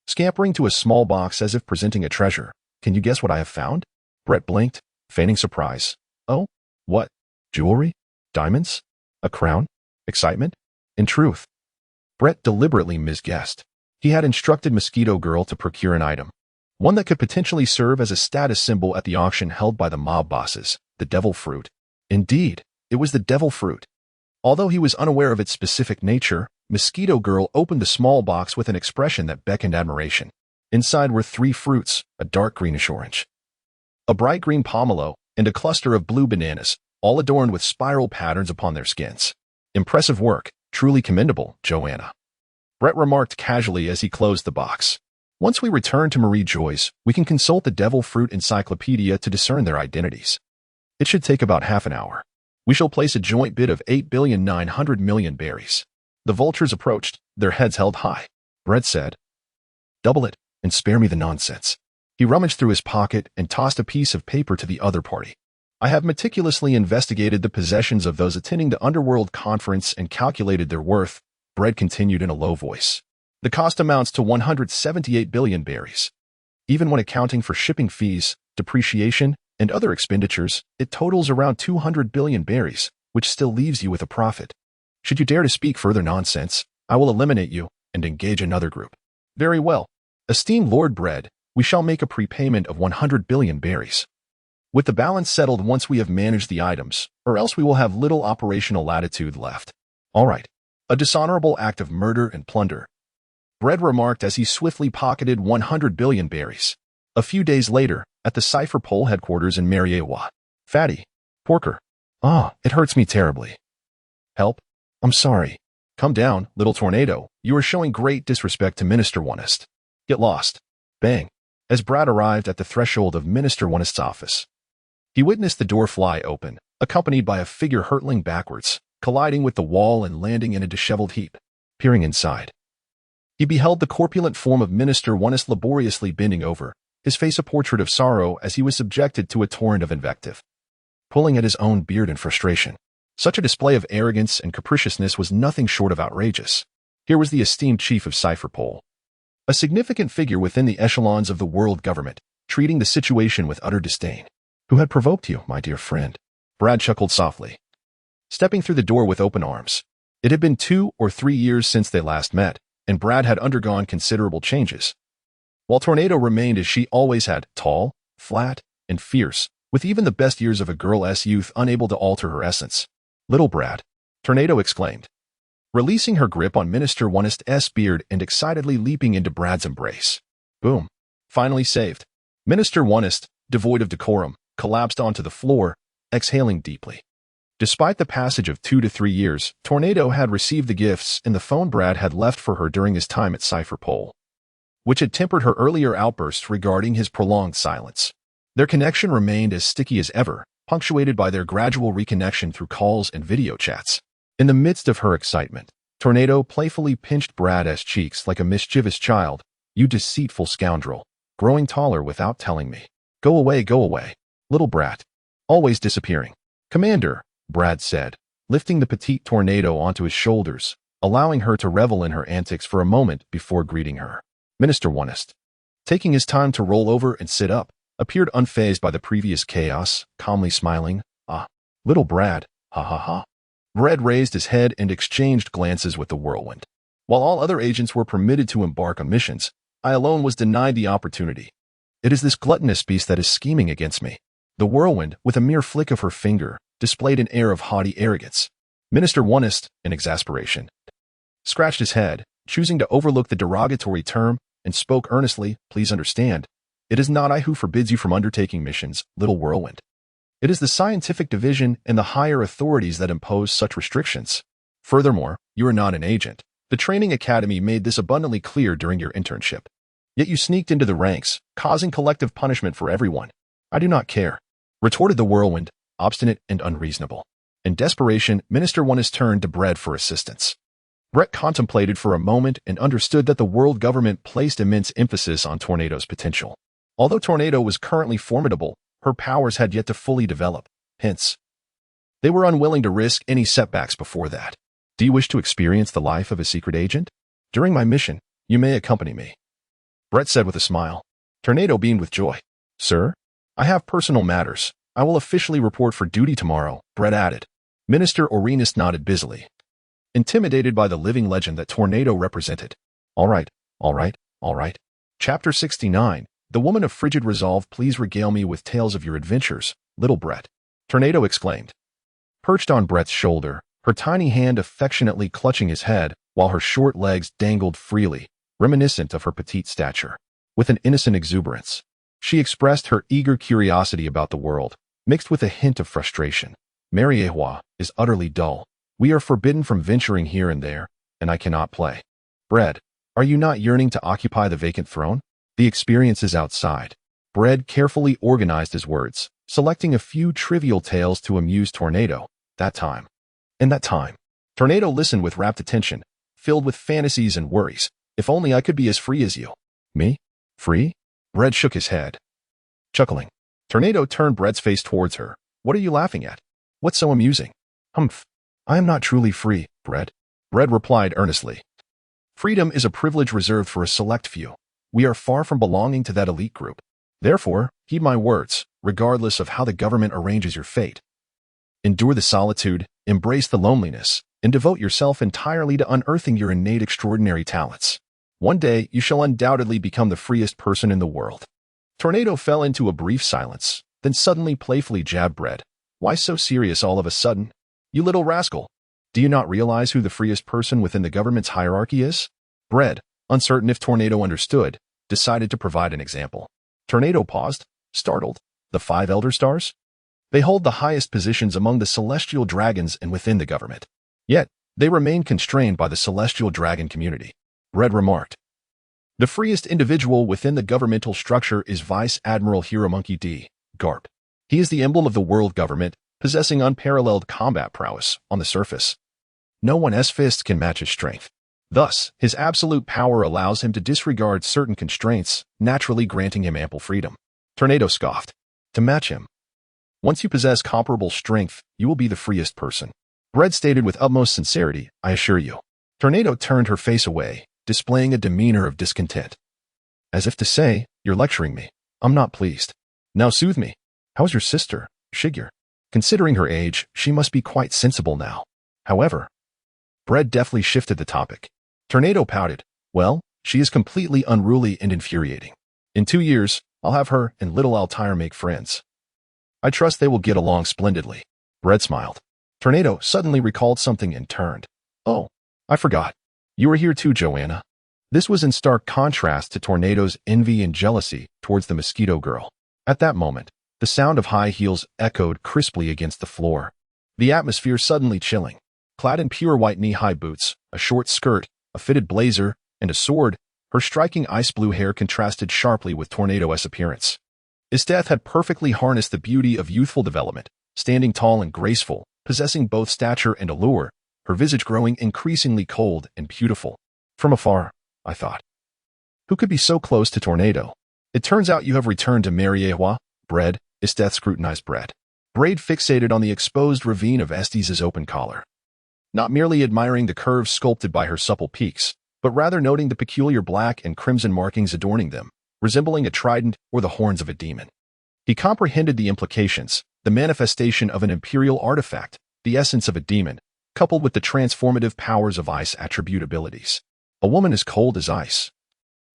Scampering to a small box as if presenting a treasure. Can you guess what I have found? Brett blinked, feigning surprise. Oh? What? Jewelry? Diamonds? A crown? Excitement? In truth, Brett deliberately misguessed. He had instructed Mosquito Girl to procure an item, one that could potentially serve as a status symbol at the auction held by the mob bosses, the devil fruit. Indeed, it was the devil fruit. Although he was unaware of its specific nature, Mosquito Girl opened the small box with an expression that beckoned admiration. Inside were 3 fruits, a dark greenish-orange, a bright green pomelo, and a cluster of blue bananas, all adorned with spiral patterns upon their skins. Impressive work, truly commendable, Joanna, Brett remarked casually as he closed the box. Once we return to Marie Joy's, we can consult the devil fruit encyclopedia to discern their identities. It should take about half an hour. We shall place a joint bid of 8,900,000,000 berries. The vultures approached, their heads held high. Brett said, "Double it, and spare me the nonsense." He rummaged through his pocket and tossed a piece of paper to the other party. "I have meticulously investigated the possessions of those attending the Underworld Conference and calculated their worth," Brett continued in a low voice. "The cost amounts to 178 billion berries. Even when accounting for shipping fees, depreciation, and other expenditures, it totals around 200 billion berries, which still leaves you with a profit. Should you dare to speak further nonsense, I will eliminate you and engage another group." "Very well. Esteemed Lord Bread, we shall make a prepayment of 100 billion berries. With the balance settled once we have managed the items, or else we will have little operational latitude left." "All right. A dishonorable act of murder and plunder," Bread remarked as he swiftly pocketed 100 billion berries. A few days later, at the Cipher Pole headquarters in Mariewa. "Fatty. Porker. Ah, it hurts me terribly." "Help? I'm sorry." "Come down, little tornado. You are showing great disrespect to Minister Onest. Get lost." Bang. As Brad arrived at the threshold of Minister Onest's office, he witnessed the door fly open, accompanied by a figure hurtling backwards, colliding with the wall and landing in a disheveled heap. Peering inside, he beheld the corpulent form of Minister Onest laboriously bending over, his face a portrait of sorrow as he was subjected to a torrent of invective, pulling at his own beard in frustration. Such a display of arrogance and capriciousness was nothing short of outrageous. Here was the esteemed chief of Cipher Pole, a significant figure within the echelons of the world government, treating the situation with utter disdain. "Who had provoked you, my dear friend?" Brad chuckled softly, stepping through the door with open arms. It had been 2 or 3 years since they last met, and Brad had undergone considerable changes. While Tornado remained as she always had, tall, flat, and fierce, with even the best years of a girl's youth unable to alter her essence. "Little Brad," Tornado exclaimed, releasing her grip on Minister Onest's beard and excitedly leaping into Brad's embrace. Boom. Finally saved. Minister Onest, devoid of decorum, collapsed onto the floor, exhaling deeply. Despite the passage of 2 to 3 years, Tornado had received the gifts and the phone Brad had left for her during his time at Cipher Pole, which had tempered her earlier outbursts regarding his prolonged silence. Their connection remained as sticky as ever, punctuated by their gradual reconnection through calls and video chats. In the midst of her excitement, Tornado playfully pinched Brad's cheeks like a mischievous child. "You deceitful scoundrel, growing taller without telling me. Go away, little brat. Always disappearing." "Commander," Brad said, lifting the petite tornado onto his shoulders, allowing her to revel in her antics for a moment before greeting her. Minister Wano, taking his time to roll over and sit up, appeared unfazed by the previous chaos, calmly smiling. Ah, little Brad, ha ha ha. Brad raised his head and exchanged glances with the whirlwind. While all other agents were permitted to embark on missions, I alone was denied the opportunity. It is this gluttonous beast that is scheming against me. The whirlwind, with a mere flick of her finger, displayed an air of haughty arrogance. Minister Wano, in exasperation, scratched his head, choosing to overlook the derogatory term, and spoke earnestly. Please understand, it is not I who forbids you from undertaking missions, little whirlwind. It is the scientific division and the higher authorities that impose such restrictions. Furthermore, you are not an agent. The training academy made this abundantly clear during your internship. Yet you sneaked into the ranks, causing collective punishment for everyone. I do not care, retorted the whirlwind, obstinate and unreasonable. In desperation, Minister Wano turned to Brett for assistance. Brett contemplated for a moment and understood that the world government placed immense emphasis on Tornado's potential. Although Tornado was currently formidable, her powers had yet to fully develop. Hence, they were unwilling to risk any setbacks before that. Do you wish to experience the life of a secret agent? During my mission, you may accompany me, Brett said with a smile. Tornado beamed with joy. Sir, I have personal matters. I will officially report for duty tomorrow, Brett added. Minister Orinus nodded busily, intimidated by the living legend that Tornado represented. All right. Chapter 69. The woman of frigid resolve. Please regale me with tales of your adventures, little Brett, Tornado exclaimed. Perched on Brett's shoulder, her tiny hand affectionately clutching his head, while her short legs dangled freely, reminiscent of her petite stature. With an innocent exuberance, she expressed her eager curiosity about the world, mixed with a hint of frustration. Mariewa is utterly dull. We are forbidden from venturing here and there, and I cannot play. Brett, are you not yearning to occupy the vacant throne? The experience is outside. Brett carefully organized his words, selecting a few trivial tales to amuse Tornado. In that time, Tornado listened with rapt attention, filled with fantasies and worries. If only I could be as free as you. Me? Free? Brett shook his head, chuckling. Tornado turned Brett's face towards her. What are you laughing at? What's so amusing? Humph. I am not truly free, Brett. Brett replied earnestly. Freedom is a privilege reserved for a select few. We are far from belonging to that elite group. Therefore, heed my words, regardless of how the government arranges your fate. Endure the solitude, embrace the loneliness, and devote yourself entirely to unearthing your innate extraordinary talents. One day, you shall undoubtedly become the freest person in the world. Tornado fell into a brief silence, then suddenly playfully jabbed Brett. Why so serious all of a sudden? You little rascal. Do you not realize who the freest person within the government's hierarchy is? Brett, uncertain if Tornado understood, decided to provide an example. Tornado paused, startled. The 5 Elder Stars? They hold the highest positions among the celestial dragons and within the government. Yet, they remain constrained by the celestial dragon community. Brett remarked. The freest individual within the governmental structure is Vice Admiral Hiramonkey D. Garp. He is the emblem of the world government, possessing unparalleled combat prowess on the surface. No one's fists can match his strength. Thus, his absolute power allows him to disregard certain constraints, naturally granting him ample freedom. Tornado scoffed. To match him. Once you possess comparable strength, you will be the freest person. Brett stated with utmost sincerity, I assure you. Tornado turned her face away, displaying a demeanor of discontent. As if to say, you're lecturing me. I'm not pleased. Now soothe me. How's your sister, Shigyur? Considering her age, she must be quite sensible now. However, Brett deftly shifted the topic. Tornado pouted. Well, she is completely unruly and infuriating. In 2 years, I'll have her and little Altair make friends. I trust they will get along splendidly. Brett smiled. Tornado suddenly recalled something and turned. Oh, I forgot. You were here too, Joanna. This was in stark contrast to Tornado's envy and jealousy towards the mosquito girl. At that moment, the sound of high heels echoed crisply against the floor, the atmosphere suddenly chilling. Clad in pure white knee-high boots, a short skirt, a fitted blazer, and a sword, her striking ice-blue hair contrasted sharply with Tornado's appearance. Esteth had perfectly harnessed the beauty of youthful development, standing tall and graceful, possessing both stature and allure, her visage growing increasingly cold and beautiful. From afar, I thought. Who could be so close to Tornado? It turns out you have returned to Mariewa, Brett. Esteth scrutinized Brett. Braid fixated on the exposed ravine of Estes's open collar, not merely admiring the curves sculpted by her supple peaks, but rather noting the peculiar black and crimson markings adorning them, resembling a trident or the horns of a demon. He comprehended the implications, the manifestation of an imperial artifact, the essence of a demon, coupled with the transformative powers of ice attribute abilities. A woman as cold as ice.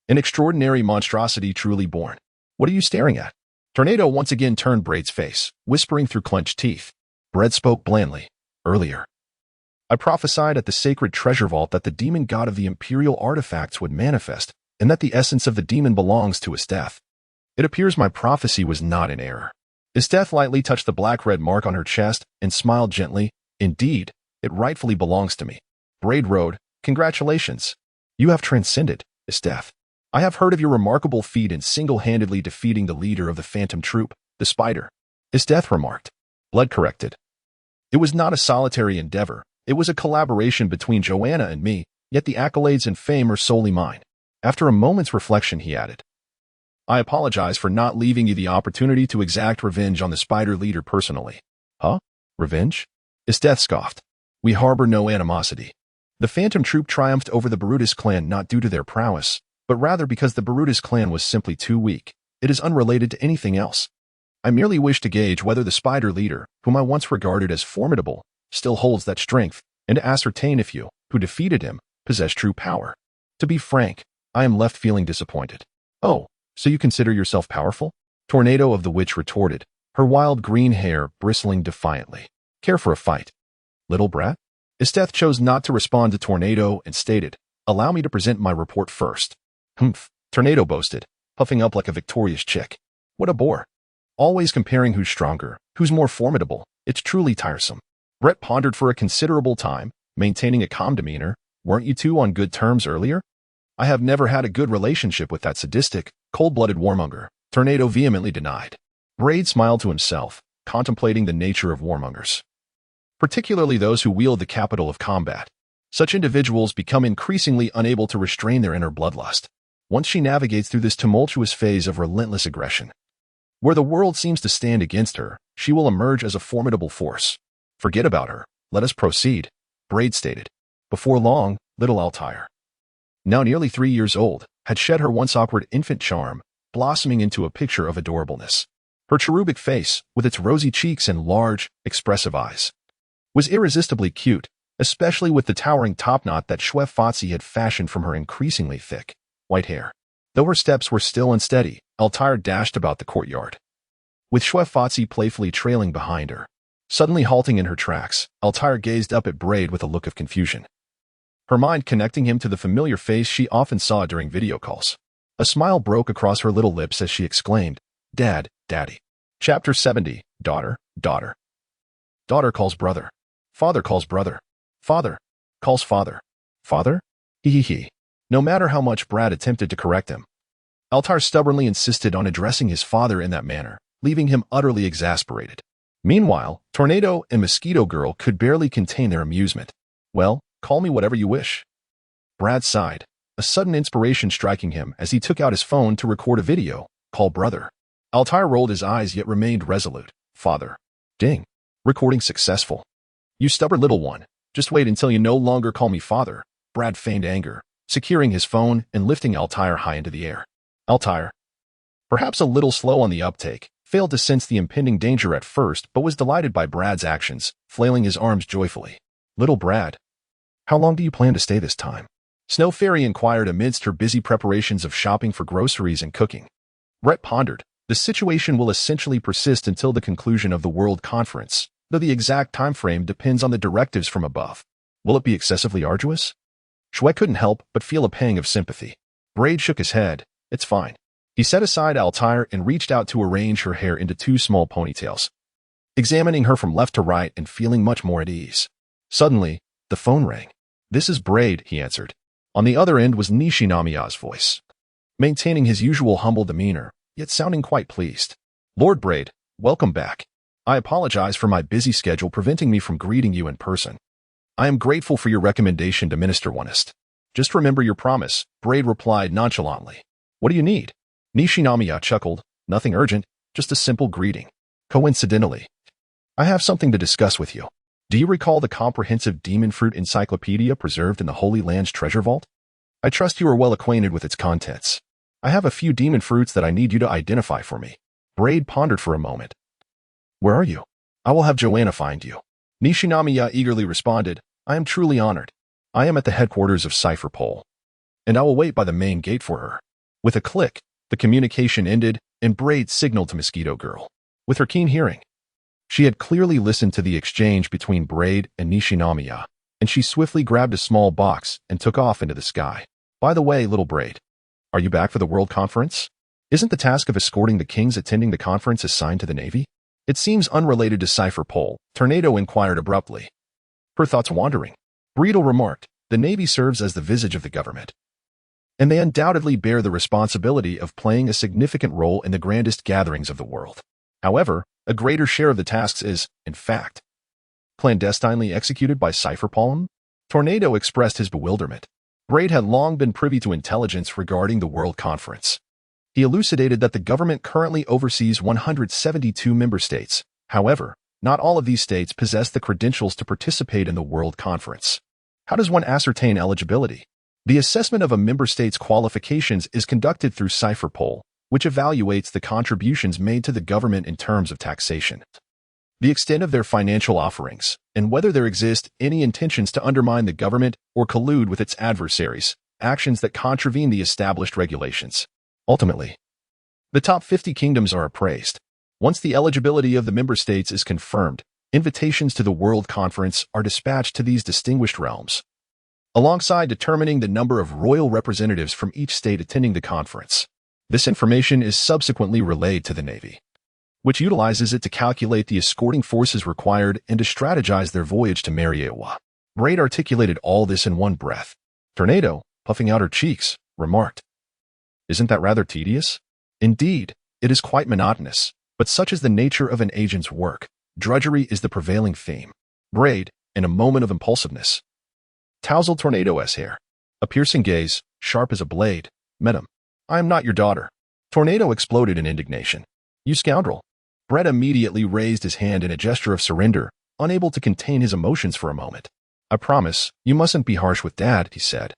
An extraordinary monstrosity truly born. What are you staring at? Tornado once again turned Braid's face, whispering through clenched teeth. Braid spoke blandly. Earlier, I prophesied at the sacred treasure vault that the demon god of the imperial artifacts would manifest, and that the essence of the demon belongs to Esteth. It appears my prophecy was not in error. Esteth lightly touched the black-red mark on her chest and smiled gently. Indeed, it rightfully belongs to me. Braid rode. Congratulations. You have transcended, Esteth. I have heard of your remarkable feat in single-handedly defeating the leader of the Phantom Troop, the Spider. Esteth remarked. Blood corrected. It was not a solitary endeavor. It was a collaboration between Joanna and me, yet the accolades and fame are solely mine. After a moment's reflection, he added, I apologize for not leaving you the opportunity to exact revenge on the Spider leader personally. Huh? Revenge? Esteth scoffed. We harbor no animosity. The Phantom Troop triumphed over the Brutus clan not due to their prowess, but rather because the Brutus clan was simply too weak. It is unrelated to anything else. I merely wish to gauge whether the Spider leader, whom I once regarded as formidable, still holds that strength, and to ascertain if you, who defeated him, possess true power. To be frank, I am left feeling disappointed. Oh, so you consider yourself powerful? Tornado of the Witch retorted, her wild green hair bristling defiantly. Care for a fight? Little brat? Esteth chose not to respond to Tornado and stated, Allow me to present my report first. Humph, Tornado boasted, puffing up like a victorious chick. What a bore. Always comparing who's stronger, who's more formidable. It's truly tiresome. Brett pondered for a considerable time, maintaining a calm demeanor. Weren't you two on good terms earlier? I have never had a good relationship with that sadistic, cold-blooded warmonger, Tornado vehemently denied. Braid smiled to himself, contemplating the nature of warmongers. Particularly those who wield the capital of combat. Such individuals become increasingly unable to restrain their inner bloodlust. Once she navigates through this tumultuous phase of relentless aggression, where the world seems to stand against her, she will emerge as a formidable force. Forget about her. Let us proceed, Braid stated. Before long, little Altair, now nearly 3 years old, had shed her once awkward infant charm, blossoming into a picture of adorableness. Her cherubic face, with its rosy cheeks and large, expressive eyes, was irresistibly cute, especially with the towering topknot that Chef Fotzi had fashioned from her increasingly thick, white hair. Though her steps were still unsteady, Altair dashed about the courtyard, with Chef Fotzi playfully trailing behind her. Suddenly halting in her tracks, Altair gazed up at Braid with a look of confusion, her mind connecting him to the familiar face she often saw during video calls. A smile broke across her little lips as she exclaimed, Dad, Daddy. Chapter 70, Daughter, Daughter. Daughter calls brother. Father calls brother. Father calls father. Father? He. No matter how much Brad attempted to correct him, Altair stubbornly insisted on addressing his father in that manner, leaving him utterly exasperated. Meanwhile, Tornado and Mosquito Girl could barely contain their amusement. Well, call me whatever you wish. Brad sighed, a sudden inspiration striking him as he took out his phone to record a video. Call brother. Altair rolled his eyes yet remained resolute. Father. Ding. Recording successful. You stubborn little one. Just wait until you no longer call me father. Brad feigned anger, securing his phone and lifting Altair high into the air. Altair, perhaps a little slow on the uptake, failed to sense the impending danger at first but was delighted by Brad's actions, flailing his arms joyfully. Little Brad, how long do you plan to stay this time? Snow Fairy inquired amidst her busy preparations of shopping for groceries and cooking. Brett pondered. The situation will essentially persist until the conclusion of the World Conference, though the exact time frame depends on the directives from above. Will it be excessively arduous? Shwe couldn't help but feel a pang of sympathy. Braid shook his head. It's fine. He set aside Altair and reached out to arrange her hair into 2 small ponytails, examining her from left to right and feeling much more at ease. Suddenly, the phone rang. This is Braid, he answered. On the other end was Nishinamiya's voice, maintaining his usual humble demeanor, yet sounding quite pleased. Lord Braid, welcome back. I apologize for my busy schedule preventing me from greeting you in person. I am grateful for your recommendation to Minister Onest. Just remember your promise, Braid replied nonchalantly. What do you need? Nishinamiya chuckled. Nothing urgent, just a simple greeting. Coincidentally, I have something to discuss with you. Do you recall the comprehensive demon fruit encyclopedia preserved in the Holy Land's treasure vault? I trust you are well acquainted with its contents. I have a few demon fruits that I need you to identify for me. Braid pondered for a moment. Where are you? I will have Joanna find you. Nishinamiya eagerly responded, I am truly honored. I am at the headquarters of Cypherpole, and I will wait by the main gate for her. With a click, the communication ended, and Braid signaled to Mosquito Girl. With her keen hearing, she had clearly listened to the exchange between Braid and Nishinamiya, and she swiftly grabbed a small box and took off into the sky. By the way, little Braid, are you back for the World Conference? Isn't the task of escorting the kings attending the conference assigned to the Navy? It seems unrelated to Cypherpole, Tornado inquired abruptly. Her thoughts wandering, Breedle remarked, the Navy serves as the visage of the government, and they undoubtedly bear the responsibility of playing a significant role in the grandest gatherings of the world. However, a greater share of the tasks is, in fact, clandestinely executed by Cypherpole. Tornado expressed his bewilderment. Braid had long been privy to intelligence regarding the World Conference. He elucidated that the government currently oversees 172 member states. However, not all of these states possess the credentials to participate in the World Conference. How does one ascertain eligibility? The assessment of a member state's qualifications is conducted through Cypherpole, which evaluates the contributions made to the government in terms of taxation, the extent of their financial offerings, and whether there exist any intentions to undermine the government or collude with its adversaries, actions that contravene the established regulations. Ultimately, the top 50 kingdoms are appraised. Once the eligibility of the member states is confirmed, invitations to the World Conference are dispatched to these distinguished realms, alongside determining the number of royal representatives from each state attending the conference. This information is subsequently relayed to the Navy, which utilizes it to calculate the escorting forces required and to strategize their voyage to Mariewa. Braid articulated all this in one breath. Tornado, puffing out her cheeks, remarked, Isn't that rather tedious? Indeed, it is quite monotonous, but such is the nature of an agent's work. Drudgery is the prevailing theme. Braid, in a moment of impulsiveness, tousled Tornado's hair. A piercing gaze, sharp as a blade, met him. I am not your daughter. Tornado exploded in indignation. You scoundrel. Brett immediately raised his hand in a gesture of surrender, unable to contain his emotions for a moment. I promise, you mustn't be harsh with Dad, he said.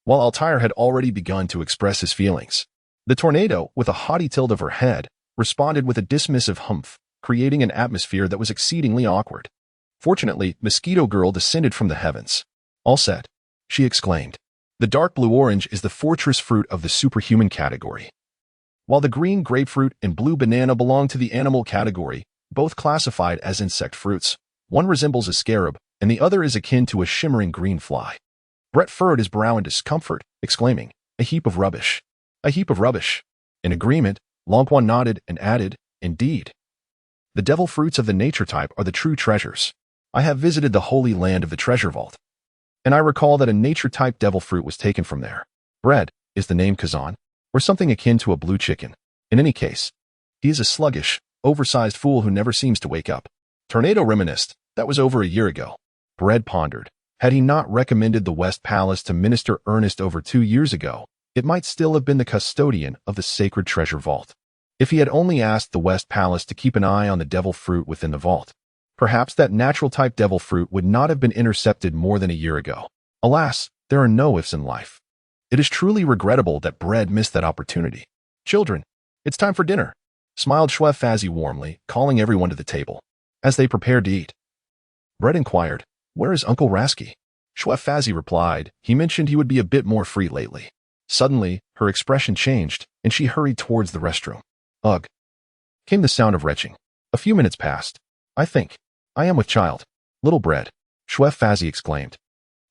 While Altair had already begun to express his feelings, the Tornado, with a haughty tilt of her head, responded with a dismissive humph, creating an atmosphere that was exceedingly awkward. Fortunately, Mosquito Girl descended from the heavens. All set, she exclaimed. The dark blue-orange is the fortress fruit of the superhuman category, while the green grapefruit and blue banana belong to the animal category, both classified as insect fruits. One resembles a scarab, and the other is akin to a shimmering green fly. Brett furrowed his brow in discomfort, exclaiming, A heap of rubbish. A heap of rubbish. In agreement, Longquan nodded and added, Indeed. The devil fruits of the nature type are the true treasures. I have visited the holy land of the treasure vault, and I recall that a nature-type devil fruit was taken from there. Bread, is the name Kazan, or something akin to a blue chicken. In any case, he is a sluggish, oversized fool who never seems to wake up. Tornado reminisced, that was over a year ago. Bread pondered, had he not recommended the West Palace to Minister Ernest over 2 years ago, it might still have been the custodian of the sacred treasure vault. If he had only asked the West Palace to keep an eye on the devil fruit within the vault, perhaps that natural-type devil fruit would not have been intercepted more than a year ago. Alas, there are no ifs in life. It is truly regrettable that Bread missed that opportunity. Children, it's time for dinner, smiled Chef Fazzy warmly, calling everyone to the table. As they prepared to eat, Bread inquired, Where is Uncle Rasky? Chef Fazzy replied, He mentioned he would be a bit more free lately. Suddenly, her expression changed, and she hurried towards the restroom. Ugh! Came the sound of retching. A few minutes passed. I think I am with child. Little Bread, Chef Fazzy exclaimed.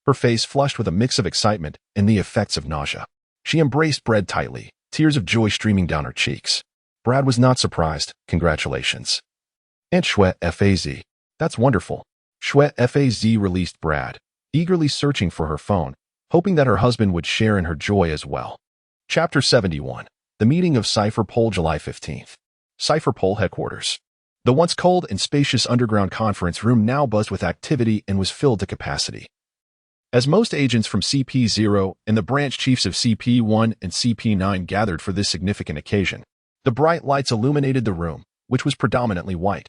Her face flushed with a mix of excitement and the effects of nausea. She embraced Bread tightly, tears of joy streaming down her cheeks. Brad was not surprised. Congratulations. Aunt Shwe Faz. That's wonderful. Shwe Faz released Brad, eagerly searching for her phone, hoping that her husband would share in her joy as well. Chapter 71. The Meeting of Cypherpole, July 15th. Cypherpole Headquarters. The once cold and spacious underground conference room now buzzed with activity and was filled to capacity. As most agents from CP0 and the branch chiefs of CP1 and CP9 gathered for this significant occasion, the bright lights illuminated the room, which was predominantly white.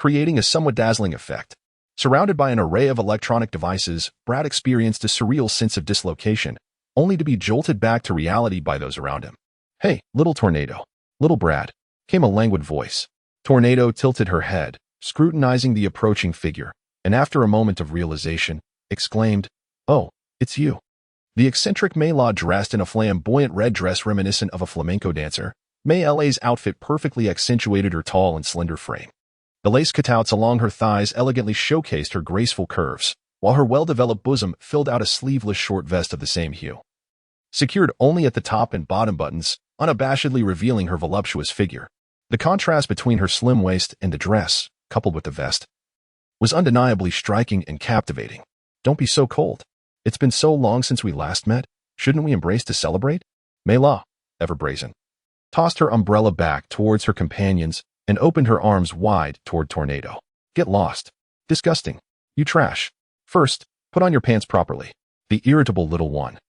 creating a somewhat dazzling effect. Surrounded by an array of electronic devices, Brad experienced a surreal sense of dislocation, only to be jolted back to reality by those around him. "Hey, little Tornado." "Little Brad," came a languid voice. Tornado tilted her head, scrutinizing the approaching figure, and after a moment of realization, exclaimed, "Oh, it's you." The eccentric Mayla, dressed in a flamboyant red dress reminiscent of a flamenco dancer, Mayla's outfit perfectly accentuated her tall and slender frame. The lace cutouts along her thighs elegantly showcased her graceful curves, while her well-developed bosom filled out a sleeveless short vest of the same hue. Secured only at the top and bottom buttons, unabashedly revealing her voluptuous figure. The contrast between her slim waist and the dress, coupled with the vest, was undeniably striking and captivating. "Don't be so cold. It's been so long since we last met. Shouldn't we embrace to celebrate?" Mayla, ever brazen, tossed her umbrella back towards her companions and opened her arms wide toward Tornado. "Get lost. Disgusting. You trash. First, put on your pants properly." The irritable little one,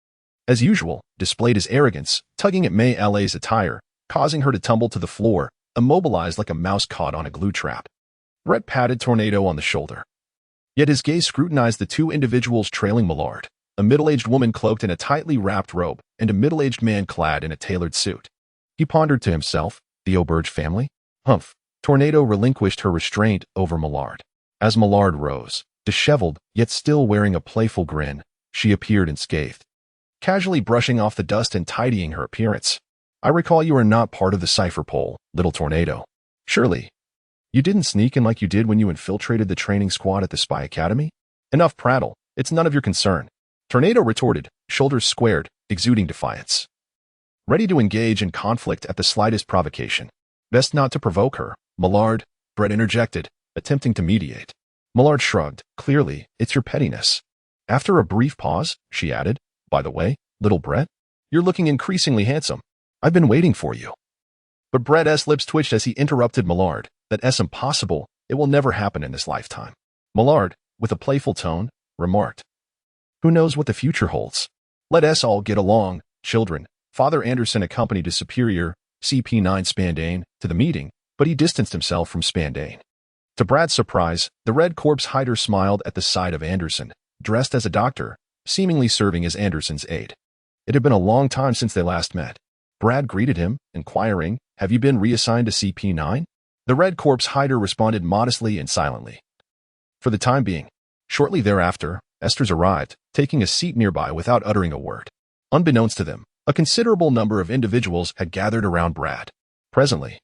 as usual, displayed his arrogance, tugging at Mayla's attire, causing her to tumble to the floor, immobilized like a mouse caught on a glue trap. Brett patted Tornado on the shoulder. Yet his gaze scrutinized the two individuals trailing Millard, a middle-aged woman cloaked in a tightly wrapped robe and a middle-aged man clad in a tailored suit. He pondered to himself, the Auberge family? Humph. Tornado relinquished her restraint over Millard. As Millard rose, disheveled, yet still wearing a playful grin, she appeared unscathed, casually brushing off the dust and tidying her appearance. "I recall you are not part of the cipher poll, little Tornado. Surely, you didn't sneak in like you did when you infiltrated the training squad at the Spy Academy? Enough prattle. It's none of your concern." Tornado retorted, shoulders squared, exuding defiance. Ready to engage in conflict at the slightest provocation. "Best not to provoke her, Millard," Brett interjected, attempting to mediate. Millard shrugged. "Clearly, it's your pettiness." After a brief pause, she added, "By the way, little Brett, you're looking increasingly handsome. I've been waiting for you." But Brett's lips twitched as he interrupted Millard. "That's impossible. It will never happen in this lifetime." Millard, with a playful tone, remarked, "Who knows what the future holds? Let us all get along, children." Father Anderson accompanied his superior, CP9 Spandane, to the meeting, but he distanced himself from Spandane. To Brad's surprise, the Red Corpse hider smiled at the sight of Anderson, dressed as a doctor, seemingly serving as Anderson's aide. It had been a long time since they last met. Brad greeted him, inquiring, "Have you been reassigned to CP9? The Red Corpse hider responded modestly and silently. For the time being. Shortly thereafter, Esther's arrived, taking a seat nearby without uttering a word. Unbeknownst to them, a considerable number of individuals had gathered around Brad. Presently,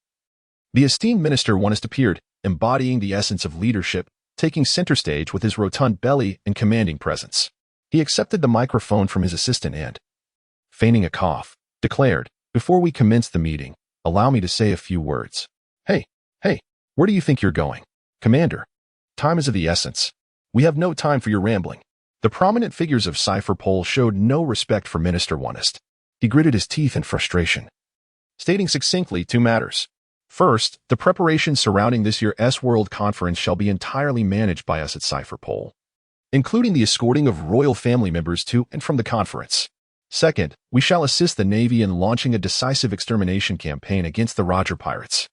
the esteemed Minister Onest appeared, embodying the essence of leadership, taking center stage with his rotund belly and commanding presence. He accepted the microphone from his assistant and, feigning a cough, declared, "Before we commence the meeting, allow me to say a few words." Hey, where do you think you're going? Commander, time is of the essence. We have no time for your rambling." The prominent figures of Cipher Pol showed no respect for Minister Onest. He gritted his teeth in frustration, stating succinctly two matters. First, the preparations surrounding this year's World Conference shall be entirely managed by us at Cipher Pol, including the escorting of royal family members to and from the conference. Second, we shall assist the Navy in launching a decisive extermination campaign against the Roger pirates.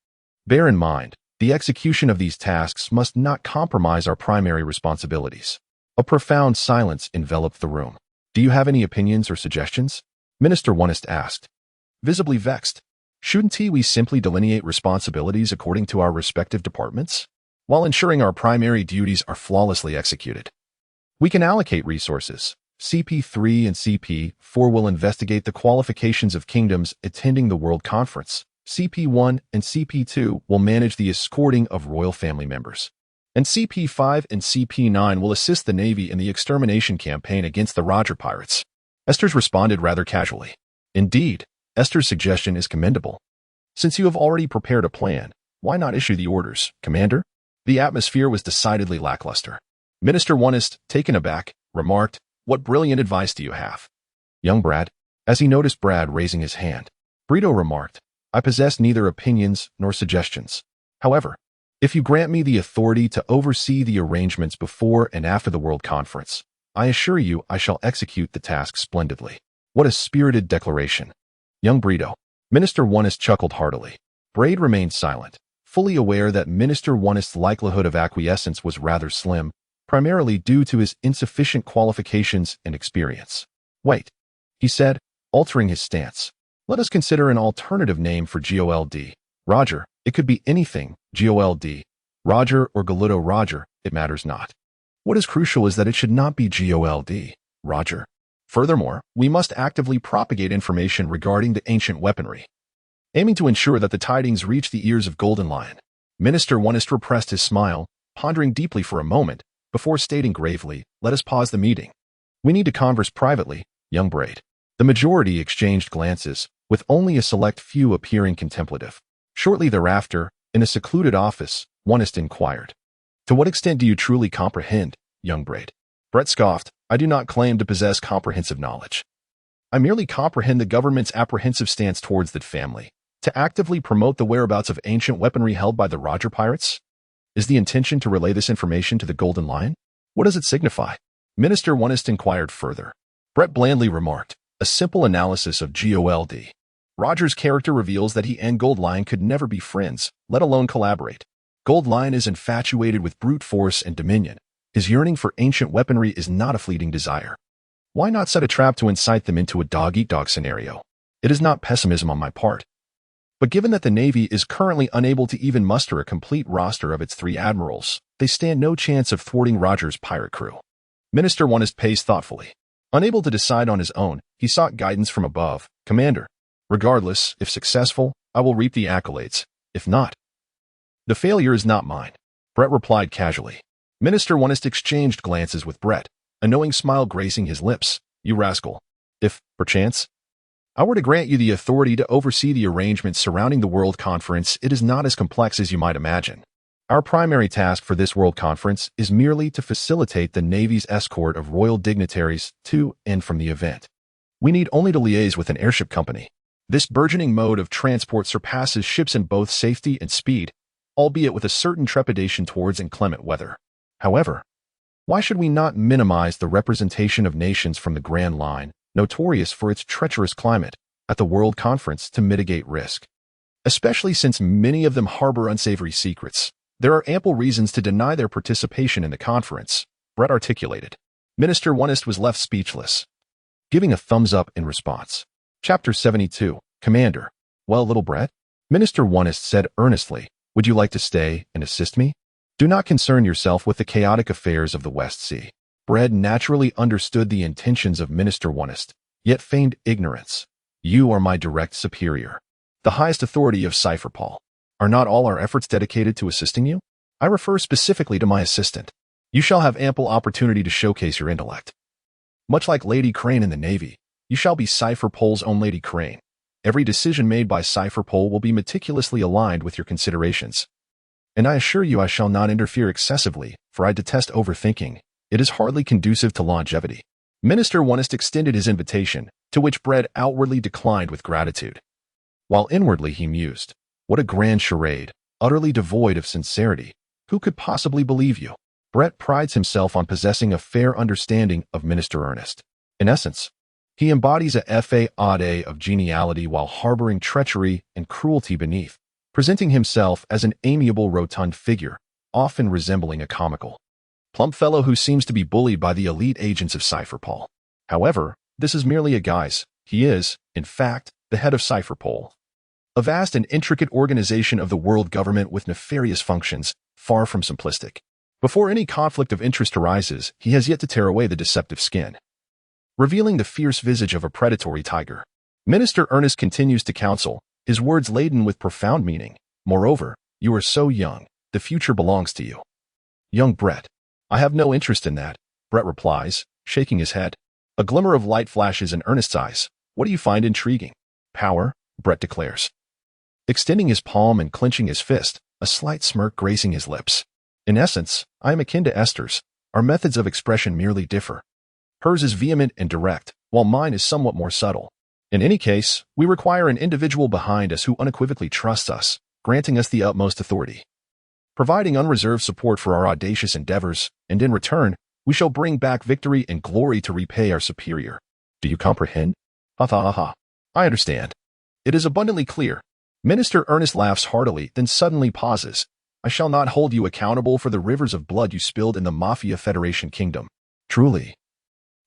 Bear in mind, the execution of these tasks must not compromise our primary responsibilities. A profound silence enveloped the room. "Do you have any opinions or suggestions?" Minister Onest asked, visibly vexed. "Shouldn't we simply delineate responsibilities according to our respective departments, while ensuring our primary duties are flawlessly executed? We can allocate resources. CP3 and CP4 will investigate the qualifications of kingdoms attending the World Conference. CP1 and CP2 will manage the escorting of royal family members. And CP5 and CP9 will assist the Navy in the extermination campaign against the Roger pirates." Esther's responded rather casually. "Indeed, Esther's suggestion is commendable. Since you have already prepared a plan, why not issue the orders, Commander?" The atmosphere was decidedly lackluster. Minister Onest, taken aback, remarked, "What brilliant advice do you have?" Young Brad, as he noticed Brad raising his hand, Brito remarked, "I possess neither opinions nor suggestions. However, if you grant me the authority to oversee the arrangements before and after the World Conference, I assure you I shall execute the task splendidly." What a spirited declaration. Young Brito. Minister Onest chuckled heartily. Braid remained silent, fully aware that Minister Onest's likelihood of acquiescence was rather slim, primarily due to his insufficient qualifications and experience. Wait, he said, altering his stance. Let us consider an alternative name for GOLD. Roger. It could be anything, GOLD. Roger or Galuto Roger, it matters not. What is crucial is that it should not be GOLD. Roger. Furthermore, we must actively propagate information regarding the ancient weaponry, aiming to ensure that the tidings reach the ears of Golden Lion. Minister Onest repressed his smile, pondering deeply for a moment, before stating gravely, let us pause the meeting. We need to converse privately, young Braid. The majority exchanged glances, with only a select few appearing contemplative. Shortly thereafter, in a secluded office, Onest inquired, to what extent do you truly comprehend, young Braid? Brett scoffed, I do not claim to possess comprehensive knowledge. I merely comprehend the government's apprehensive stance towards that family, to actively promote the whereabouts of ancient weaponry held by the Roger pirates? Is the intention to relay this information to the Golden Lion? What does it signify? Minister Onest inquired further. Brett blandly remarked, a simple analysis of GOLD. Roger's character reveals that he and Gold Lion could never be friends, let alone collaborate. Gold Lion is infatuated with brute force and dominion. His yearning for ancient weaponry is not a fleeting desire. Why not set a trap to incite them into a dog-eat-dog scenario? It is not pessimism on my part. But given that the Navy is currently unable to even muster a complete roster of its 3 admirals, they stand no chance of thwarting Roger's pirate crew. Minister Onest paced thoughtfully. Unable to decide on his own, he sought guidance from above. Commander, regardless, if successful, I will reap the accolades. If not, the failure is not mine. Brett replied casually. Minister Onest exchanged glances with Brett, a knowing smile gracing his lips. You rascal. If, perchance, I were to grant you the authority to oversee the arrangements surrounding the World Conference, it is not as complex as you might imagine. Our primary task for this World Conference is merely to facilitate the Navy's escort of royal dignitaries to and from the event. We need only to liaise with an airship company. This burgeoning mode of transport surpasses ships in both safety and speed, albeit with a certain trepidation towards inclement weather. However, why should we not minimize the representation of nations from the Grand Line, notorious for its treacherous climate, at the World Conference to mitigate risk? Especially since many of them harbor unsavory secrets, there are ample reasons to deny their participation in the conference, Brett articulated. Minister Onest was left speechless, giving a thumbs up in response. Chapter 72, Commander. Well, little Brett? Minister Onest said earnestly, would you like to stay and assist me? Do not concern yourself with the chaotic affairs of the West Sea. Brett naturally understood the intentions of Minister Onest, yet feigned ignorance. You are my direct superior, the highest authority of Cypherpol. Are not all our efforts dedicated to assisting you? I refer specifically to my assistant. You shall have ample opportunity to showcase your intellect. Much like Lady Crane in the Navy, you shall be Cypherpol's own Lady Crane. Every decision made by Cypherpol will be meticulously aligned with your considerations. And I assure you I shall not interfere excessively, for I detest overthinking. It is hardly conducive to longevity. Minister Onest extended his invitation, to which Brett outwardly declined with gratitude, while inwardly he mused, what a grand charade, utterly devoid of sincerity. Who could possibly believe you? Brett prides himself on possessing a fair understanding of Minister Ernest. In essence, he embodies a facade of geniality while harboring treachery and cruelty beneath, presenting himself as an amiable, rotund figure, often resembling a comical, plump fellow who seems to be bullied by the elite agents of Cypherpol. However, this is merely a guise. He is, in fact, the head of Cypherpol, a vast and intricate organization of the world government with nefarious functions, far from simplistic. Before any conflict of interest arises, he has yet to tear away the deceptive skin, revealing the fierce visage of a predatory tiger. Minister Ernest continues to counsel, his words laden with profound meaning. Moreover, you are so young, the future belongs to you. Young Brett. I have no interest in that, Brett replies, shaking his head. A glimmer of light flashes in Ernest's eyes. What do you find intriguing? Power, Brett declares, extending his palm and clenching his fist, a slight smirk gracing his lips. In essence, I am akin to Esther's. Our methods of expression merely differ. Hers is vehement and direct, while mine is somewhat more subtle. In any case, we require an individual behind us who unequivocally trusts us, granting us the utmost authority, providing unreserved support for our audacious endeavors, and in return, we shall bring back victory and glory to repay our superior. Do you comprehend? Ha ha ha ha. I understand. It is abundantly clear. Minister Ernest laughs heartily, then suddenly pauses. I shall not hold you accountable for the rivers of blood you spilled in the Mafia Federation Kingdom. Truly,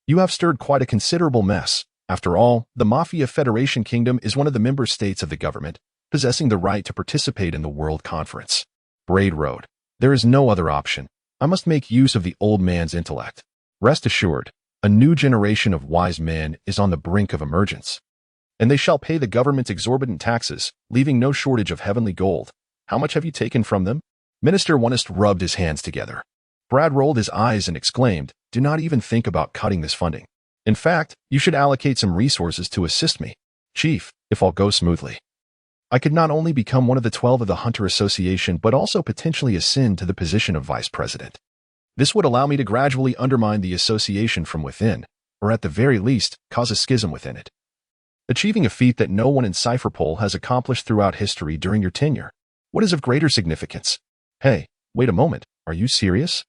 you have stirred quite a considerable mess. After all, the Mafia Federation Kingdom is one of the member states of the government, possessing the right to participate in the World Conference. Braid wrote, there is no other option. I must make use of the old man's intellect. Rest assured, a new generation of wise men is on the brink of emergence. And they shall pay the government's exorbitant taxes, leaving no shortage of heavenly gold. How much have you taken from them? Minister Wonest rubbed his hands together. Brad rolled his eyes and exclaimed, do not even think about cutting this funding. In fact, you should allocate some resources to assist me, Chief, if all goes smoothly. I could not only become one of the 12 of the Hunter Association, but also potentially ascend to the position of Vice President. This would allow me to gradually undermine the association from within, or at the very least, cause a schism within it. Achieving a feat that no one in Cypherpole has accomplished throughout history during your tenure. What is of greater significance? Hey, wait a moment, are you serious?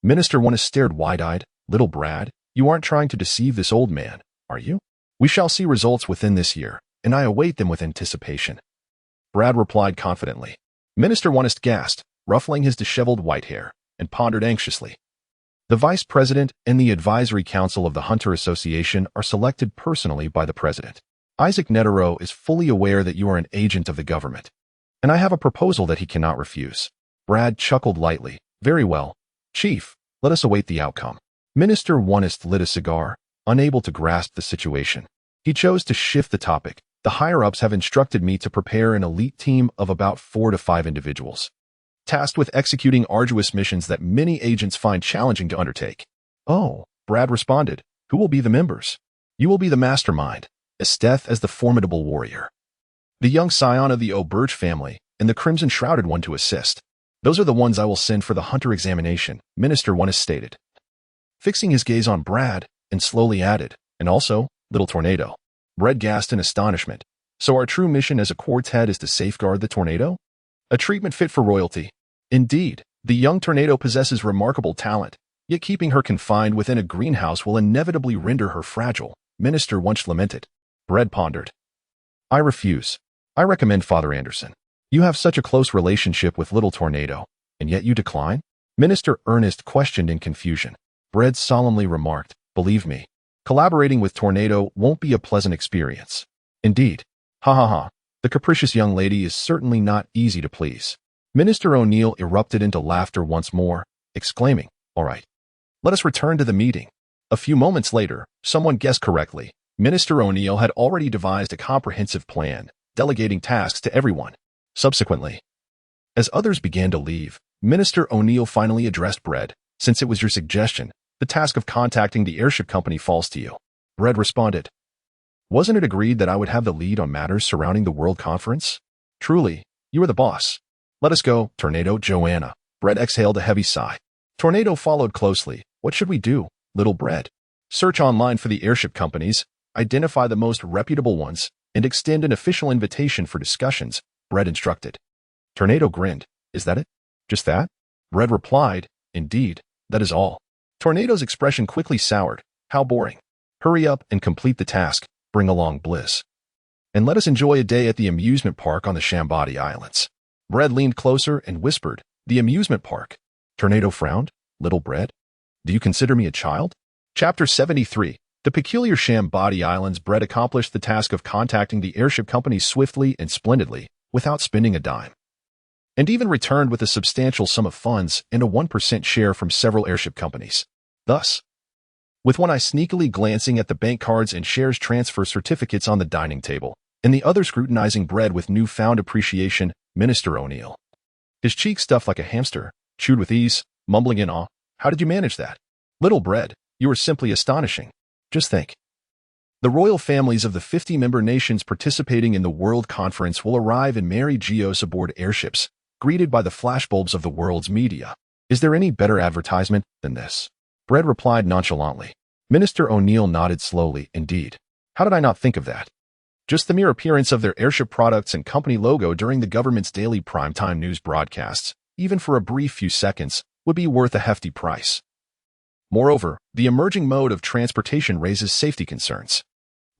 Minister Wonest stared wide-eyed. Little Brad, you aren't trying to deceive this old man, are you? We shall see results within this year, and I await them with anticipation. Brad replied confidently. Minister Wonest gasped, ruffling his disheveled white hair, and pondered anxiously. The Vice President and the Advisory Council of the Hunter Association are selected personally by the President. Isaac Netero is fully aware that you are an agent of the government, and I have a proposal that he cannot refuse. Brad chuckled lightly. Very well, Chief, let us await the outcome. Minister Wonest lit a cigar, unable to grasp the situation. He chose to shift the topic. The higher-ups have instructed me to prepare an elite team of about 4 to 5 individuals, tasked with executing arduous missions that many agents find challenging to undertake. Oh, Brad responded. Who will be the members? You will be the mastermind, Esteth as the formidable warrior, the young scion of the O'Birch family, and the crimson-shrouded one to assist. Those are the ones I will send for the Hunter examination, Minister Wonest stated, fixing his gaze on Brad, and slowly added, and also, Little Tornado. Brad gasped in astonishment. So our true mission as a quartet is to safeguard the tornado? A treatment fit for royalty. Indeed, the young tornado possesses remarkable talent, yet keeping her confined within a greenhouse will inevitably render her fragile, Minister Wunsch lamented. Brad pondered. I refuse. I recommend Father Anderson. You have such a close relationship with Little Tornado, and yet you decline? Minister Ernest questioned in confusion. Brad solemnly remarked, believe me, collaborating with Tornado won't be a pleasant experience. Indeed. Ha ha ha. The capricious young lady is certainly not easy to please. Minister O'Neill erupted into laughter once more, exclaiming, all right, let us return to the meeting. A few moments later, someone guessed correctly. Minister O'Neill had already devised a comprehensive plan, delegating tasks to everyone. Subsequently, as others began to leave, Minister O'Neill finally addressed Brad. Since it was your suggestion, the task of contacting the airship company falls to you. Brad responded. Wasn't it agreed that I would have the lead on matters surrounding the World Conference? Truly, you are the boss. Let us go, Tornado. Joanna. Brad exhaled a heavy sigh. Tornado followed closely. What should we do, Little Brad? Search online for the airship companies, identify the most reputable ones, and extend an official invitation for discussions, Brad instructed. Tornado grinned. Is that it? Just that? Brad replied, indeed, that is all. Tornado's expression quickly soured. How boring. Hurry up and complete the task. Bring along bliss. And let us enjoy a day at the amusement park on the Shambati Islands. Brad leaned closer and whispered, the amusement park. Tornado frowned. Little Brad? Do you consider me a child? Chapter 73. The peculiar Shambati Islands. Brad accomplished the task of contacting the airship companies swiftly and splendidly, without spending a dime, and even returned with a substantial sum of funds and a 1% share from several airship companies. Thus, with one eye sneakily glancing at the bank cards and shares transfer certificates on the dining table, and the other scrutinizing Brad with newfound appreciation, Minister O'Neill, his cheeks stuffed like a hamster, chewed with ease, mumbling in awe, how did you manage that? Little Brad, you are simply astonishing. Just think. The royal families of the 50-member nations participating in the World Conference will arrive in Mary Geos aboard airships, greeted by the flashbulbs of the world's media. Is there any better advertisement than this? Brad replied nonchalantly. Minister O'Neill nodded slowly. Indeed. How did I not think of that? Just the mere appearance of their airship products and company logo during the government's daily primetime news broadcasts, even for a brief few seconds, would be worth a hefty price. Moreover, the emerging mode of transportation raises safety concerns.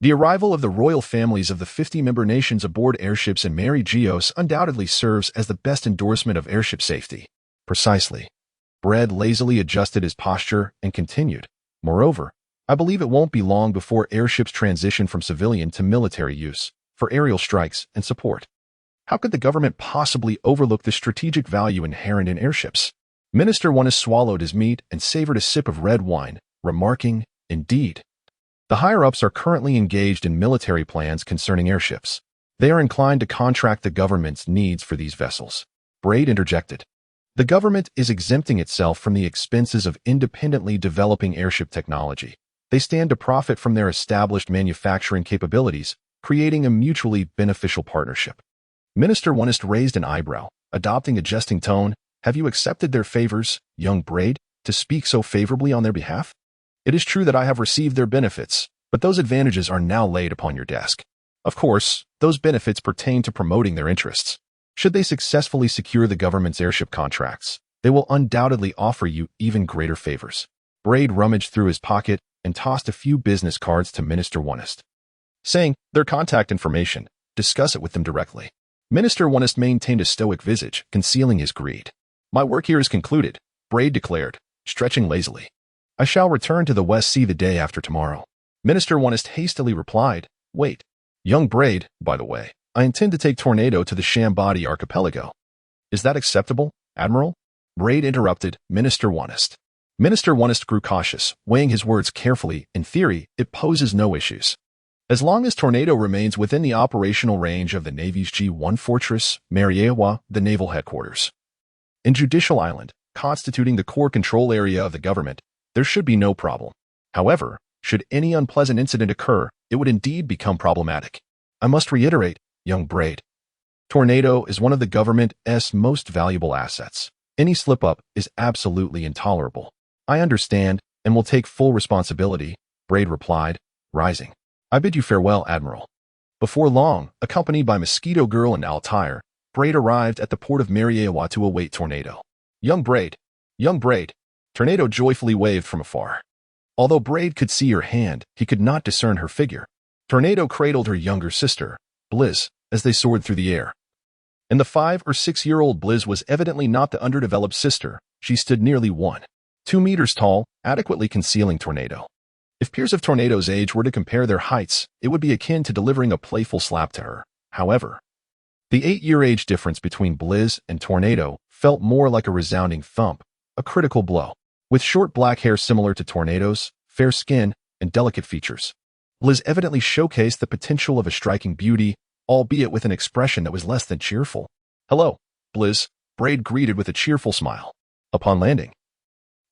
The arrival of the royal families of the 50-member nations aboard airships in Mary Geos undoubtedly serves as the best endorsement of airship safety. Precisely. Brad lazily adjusted his posture and continued. Moreover, I believe it won't be long before airships transition from civilian to military use, for aerial strikes and support. How could the government possibly overlook the strategic value inherent in airships? Minister Wano swallowed his meat and savored a sip of red wine, remarking, Indeed. The higher-ups are currently engaged in military plans concerning airships. They are inclined to contract the government's needs for these vessels. Braid interjected. The government is exempting itself from the expenses of independently developing airship technology. They stand to profit from their established manufacturing capabilities, creating a mutually beneficial partnership. Minister Wano raised an eyebrow, adopting a jesting tone. Have you accepted their favors, young Braid, to speak so favorably on their behalf? It is true that I have received their benefits, but those advantages are now laid upon your desk. Of course, those benefits pertain to promoting their interests. Should they successfully secure the government's airship contracts, they will undoubtedly offer you even greater favors. Braid rummaged through his pocket and tossed a few business cards to Minister Wano, saying, Their contact information, discuss it with them directly. Minister Wano maintained a stoic visage, concealing his greed. My work here is concluded, Braid declared, stretching lazily. I shall return to the West Sea the day after tomorrow. Minister Wano hastily replied, Wait, young Braid, by the way, I intend to take Tornado to the Shambadi archipelago. Is that acceptable, Admiral? Braid interrupted Minister Wano. Minister Wano grew cautious, weighing his words carefully. In theory, it poses no issues. As long as Tornado remains within the operational range of the Navy's G1 Fortress, Mariewa, the naval headquarters. In Judicial Island, constituting the core control area of the government, there should be no problem. However, should any unpleasant incident occur, it would indeed become problematic. I must reiterate, young Braid. Tornado is one of the government's most valuable assets. Any slip-up is absolutely intolerable. I understand and will take full responsibility, Braid replied, rising. I bid you farewell, Admiral. Before long, accompanied by Mosquito Girl and Altair, Braid arrived at the port of Mariewa to await Tornado. Young Braid! Young Braid! Tornado joyfully waved from afar. Although Braid could see her hand, he could not discern her figure. Tornado cradled her younger sister, Blizz, as they soared through the air. And the 5 or 6-year-old Blizz was evidently not the underdeveloped sister. She stood nearly 2 meters tall, adequately concealing Tornado. If peers of Tornado's age were to compare their heights, it would be akin to delivering a playful slap to her. However, the 8-year age difference between Blizz and Tornado felt more like a resounding thump, a critical blow. With short black hair similar to Tornado's, fair skin, and delicate features, Blizz evidently showcased the potential of a striking beauty, albeit with an expression that was less than cheerful. Hello, Blizz, Braid greeted with a cheerful smile. Upon landing,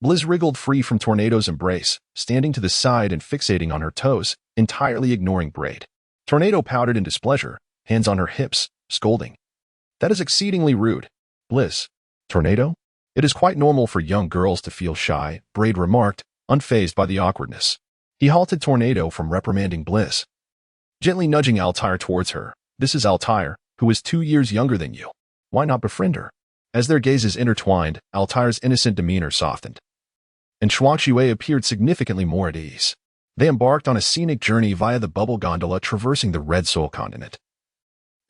Blizz wriggled free from Tornado's embrace, standing to the side and fixating on her toes, entirely ignoring Braid. Tornado pouted in displeasure, hands on her hips, scolding. That is exceedingly rude. Blizz. Tornado? It is quite normal for young girls to feel shy, Braid remarked, unfazed by the awkwardness. He halted Tornado from reprimanding Blizz, gently nudging Altair towards her. This is Altair, who is 2 years younger than you. Why not befriend her? As their gazes intertwined, Altair's innocent demeanor softened, and Shuangxue appeared significantly more at ease. They embarked on a scenic journey via the bubble gondola traversing the Red Soul continent,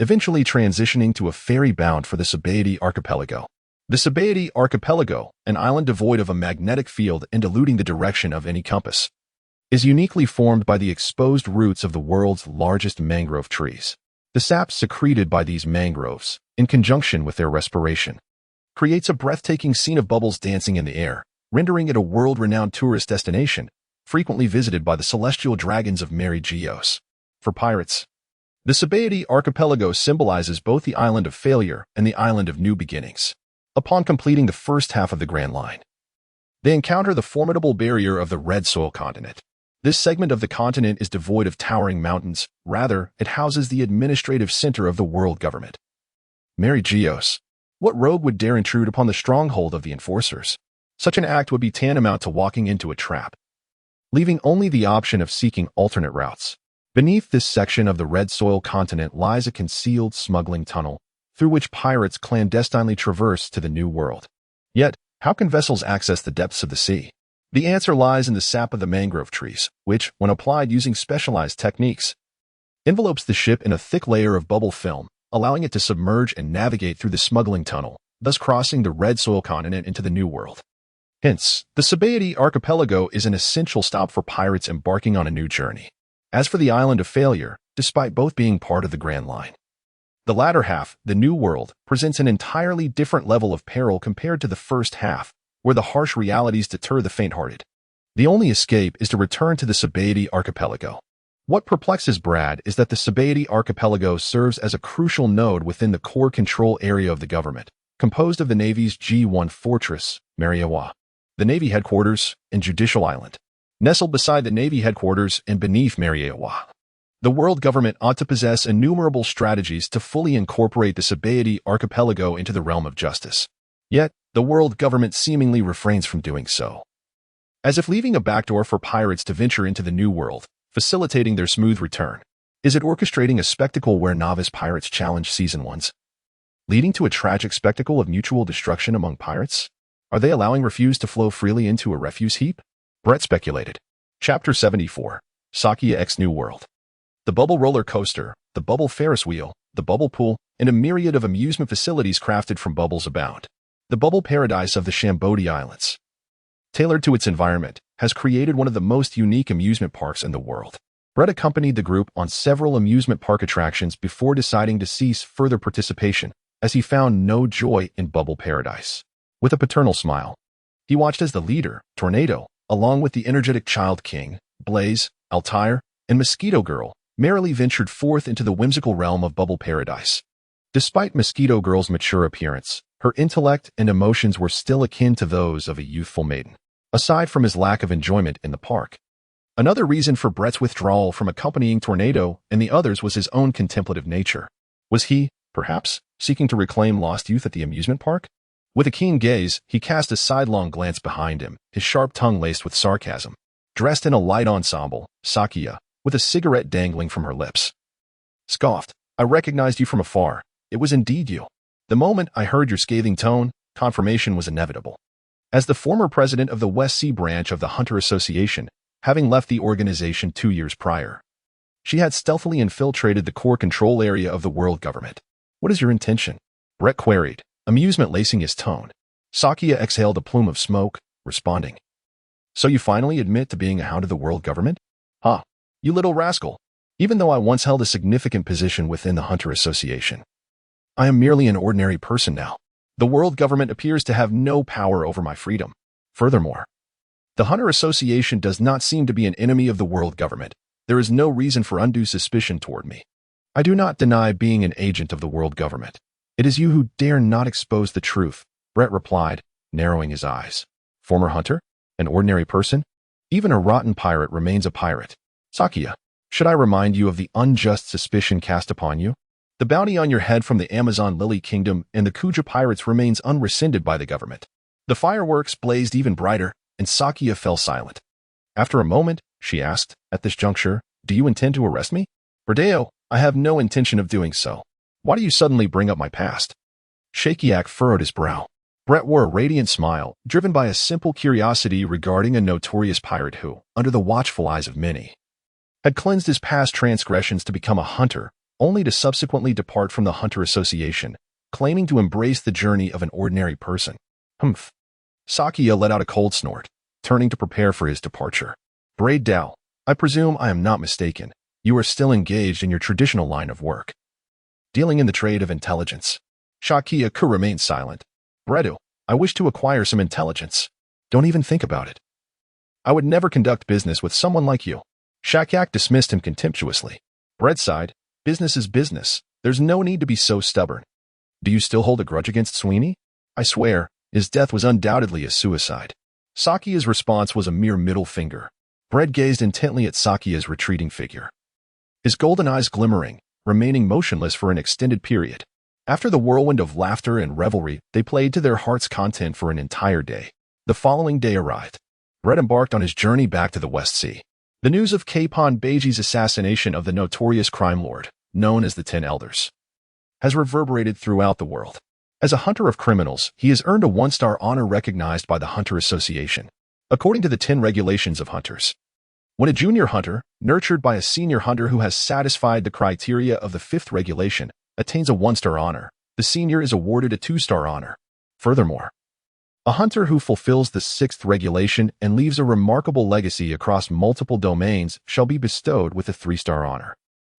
eventually transitioning to a ferry bound for the Sabaody archipelago. The Sabaody archipelago, an island devoid of a magnetic field and eluding the direction of any compass, is uniquely formed by the exposed roots of the world's largest mangrove trees. The sap secreted by these mangroves, in conjunction with their respiration, creates a breathtaking scene of bubbles dancing in the air, rendering it a world-renowned tourist destination, frequently visited by the celestial dragons of Mary Geos. For pirates, the Sabaody archipelago symbolizes both the island of failure and the island of new beginnings. Upon completing the first half of the Grand Line, they encounter the formidable barrier of the Red Soil continent. This segment of the continent is devoid of towering mountains. Rather, it houses the administrative center of the world government. Mary Geos. What rogue would dare intrude upon the stronghold of the enforcers? Such an act would be tantamount to walking into a trap, leaving only the option of seeking alternate routes. Beneath this section of the Red Soil continent lies a concealed smuggling tunnel, through which pirates clandestinely traverse to the New World. Yet, how can vessels access the depths of the sea? The answer lies in the sap of the mangrove trees, which, when applied using specialized techniques, envelopes the ship in a thick layer of bubble film, allowing it to submerge and navigate through the smuggling tunnel, thus crossing the red soil continent into the New World. Hence, the Sabaody archipelago is an essential stop for pirates embarking on a new journey. As for the Island of Failure, despite both being part of the Grand Line, the latter half, the New World, presents an entirely different level of peril compared to the first half, where the harsh realities deter the faint-hearted. The only escape is to return to the Sabaody archipelago. What perplexes Brad is that the Sabaody archipelago serves as a crucial node within the core control area of the government, composed of the Navy's G1 fortress, Mariawa, the Navy headquarters, and Judicial Island, nestled beside the Navy headquarters and beneath Mariawa. The world government ought to possess innumerable strategies to fully incorporate the Sabaody archipelago into the realm of justice. Yet, the world government seemingly refrains from doing so. As if leaving a backdoor for pirates to venture into the New World, facilitating their smooth return. Is it orchestrating a spectacle where novice pirates challenge seasoned ones, leading to a tragic spectacle of mutual destruction among pirates? Are they allowing refuse to flow freely into a refuse heap? Brett speculated. Chapter 74. Sakia X New World. The bubble roller coaster, the bubble Ferris wheel, the bubble pool, and a myriad of amusement facilities crafted from bubbles abound. The bubble paradise of the Shambodi Islands, tailored to its environment, has created one of the most unique amusement parks in the world. Brett accompanied the group on several amusement park attractions before deciding to cease further participation, as he found no joy in Bubble Paradise. With a paternal smile, he watched as the leader, Tornado, along with the energetic Child King, Blaze, Altair, and Mosquito Girl, merrily ventured forth into the whimsical realm of Bubble Paradise. Despite Mosquito Girl's mature appearance, her intellect and emotions were still akin to those of a youthful maiden. Aside from his lack of enjoyment in the park, another reason for Brett's withdrawal from accompanying Tornado and the others was his own contemplative nature. Was he, perhaps, seeking to reclaim lost youth at the amusement park? With a keen gaze, he cast a sidelong glance behind him, his sharp tongue laced with sarcasm. Dressed in a light ensemble, Sakia, with a cigarette dangling from her lips, scoffed. I recognized you from afar. It was indeed you. The moment I heard your scathing tone, confirmation was inevitable. As the former president of the West Sea branch of the Hunter Association, having left the organization 2 years prior, she had stealthily infiltrated the core control area of the world government. What is your intention? Brett queried, amusement lacing his tone. Sakia exhaled a plume of smoke, responding. So you finally admit to being a hound of the world government? Ha! You little rascal. Even though I once held a significant position within the Hunter Association, I am merely an ordinary person now. The world government appears to have no power over my freedom. Furthermore, the Hunter Association does not seem to be an enemy of the world government. There is no reason for undue suspicion toward me. I do not deny being an agent of the world government. It is you who dare not expose the truth, Brett replied, narrowing his eyes. Former hunter? An ordinary person? Even a rotten pirate remains a pirate. Sakia, should I remind you of the unjust suspicion cast upon you? The bounty on your head from the Amazon Lily Kingdom and the Kuja pirates remains unrescinded by the government. The fireworks blazed even brighter, and Sakia fell silent. After a moment, she asked, at this juncture, do you intend to arrest me? Berdeo, I have no intention of doing so. Why do you suddenly bring up my past? Shakiak furrowed his brow. Brett wore a radiant smile, driven by a simple curiosity regarding a notorious pirate who, under the watchful eyes of many, had cleansed his past transgressions to become a hunter, only to subsequently depart from the Hunter Association, claiming to embrace the journey of an ordinary person. Humph. Sakia let out a cold snort, turning to prepare for his departure. Braid Dao, I presume I am not mistaken. You are still engaged in your traditional line of work, dealing in the trade of intelligence. Shakia Ku remained silent. Bredu, I wish to acquire some intelligence. Don't even think about it. I would never conduct business with someone like you. Shakiak dismissed him contemptuously. Brett sighed. Business is business. There's no need to be so stubborn. Do you still hold a grudge against Sweeney? I swear, his death was undoubtedly a suicide. Sakia's response was a mere middle finger. Brett gazed intently at Sakia's retreating figure, his golden eyes glimmering, remaining motionless for an extended period. After the whirlwind of laughter and revelry, they played to their heart's content for an entire day. The following day arrived. Brett embarked on his journey back to the West Sea. The news of Kapon Beiji's assassination of the notorious crime lord, known as the Ten Elders, has reverberated throughout the world. As a hunter of criminals, he has earned a one-star honor recognized by the Hunter Association. According to the 10 regulations of hunters, when a junior hunter, nurtured by a senior hunter who has satisfied the criteria of the 5th regulation, attains a 1-star honor, the senior is awarded a 2-star honor. Furthermore, a hunter who fulfills the 6th regulation and leaves a remarkable legacy across multiple domains shall be bestowed with a 3-star honor.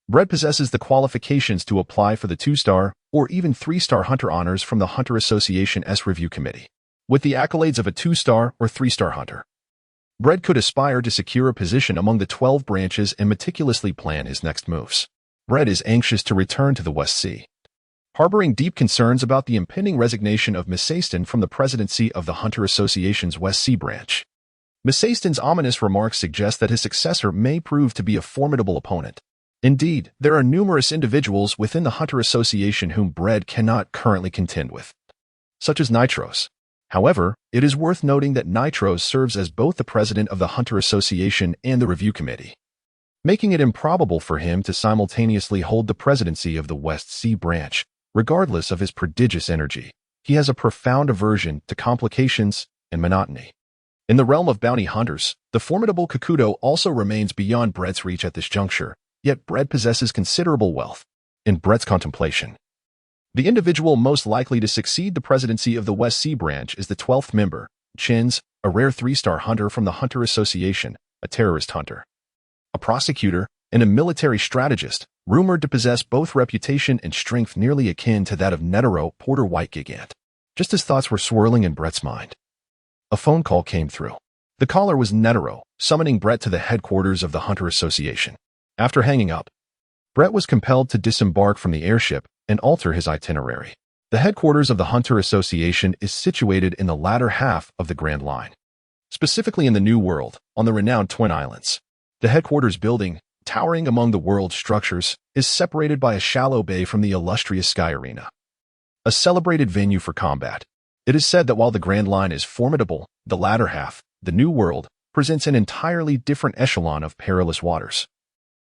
Brett possesses the qualifications to apply for the 2-star or even 3-star hunter honors from the Hunter Association's review committee. With the accolades of a 2-star or 3-star hunter, Brett could aspire to secure a position among the 12 branches and meticulously plan his next moves. Brett is anxious to return to the West Sea, harboring deep concerns about the impending resignation of Miss Aston from the presidency of the Hunter Association's West Sea branch. Miss Aston's ominous remarks suggest that his successor may prove to be a formidable opponent. Indeed, there are numerous individuals within the Hunter Association whom Brett cannot currently contend with, such as Nitros. However, it is worth noting that Nitros serves as both the president of the Hunter Association and the review committee, making it improbable for him to simultaneously hold the presidency of the West Sea branch. Regardless of his prodigious energy, he has a profound aversion to complications and monotony. In the realm of bounty hunters, the formidable Kakuto also remains beyond Brett's reach at this juncture, yet Brett possesses considerable wealth. In Brett's contemplation, the individual most likely to succeed the presidency of the West Sea branch is the 12th member, Chins, a rare 3-star hunter from the Hunter Association, a terrorist hunter, a prosecutor, and a military strategist, rumored to possess both reputation and strength nearly akin to that of Netero Porter White Gigant. Just as thoughts were swirling in Brett's mind, a phone call came through. The caller was Netero, summoning Brett to the headquarters of the Hunter Association. After hanging up, Brett was compelled to disembark from the airship and alter his itinerary. The headquarters of the Hunter Association is situated in the latter half of the Grand Line, specifically in the New World, on the renowned Twin Islands. The headquarters building, towering among the world's structures, is separated by a shallow bay from the illustrious Sky Arena, a celebrated venue for combat. It is said that while the Grand Line is formidable, the latter half, the New World, presents an entirely different echelon of perilous waters,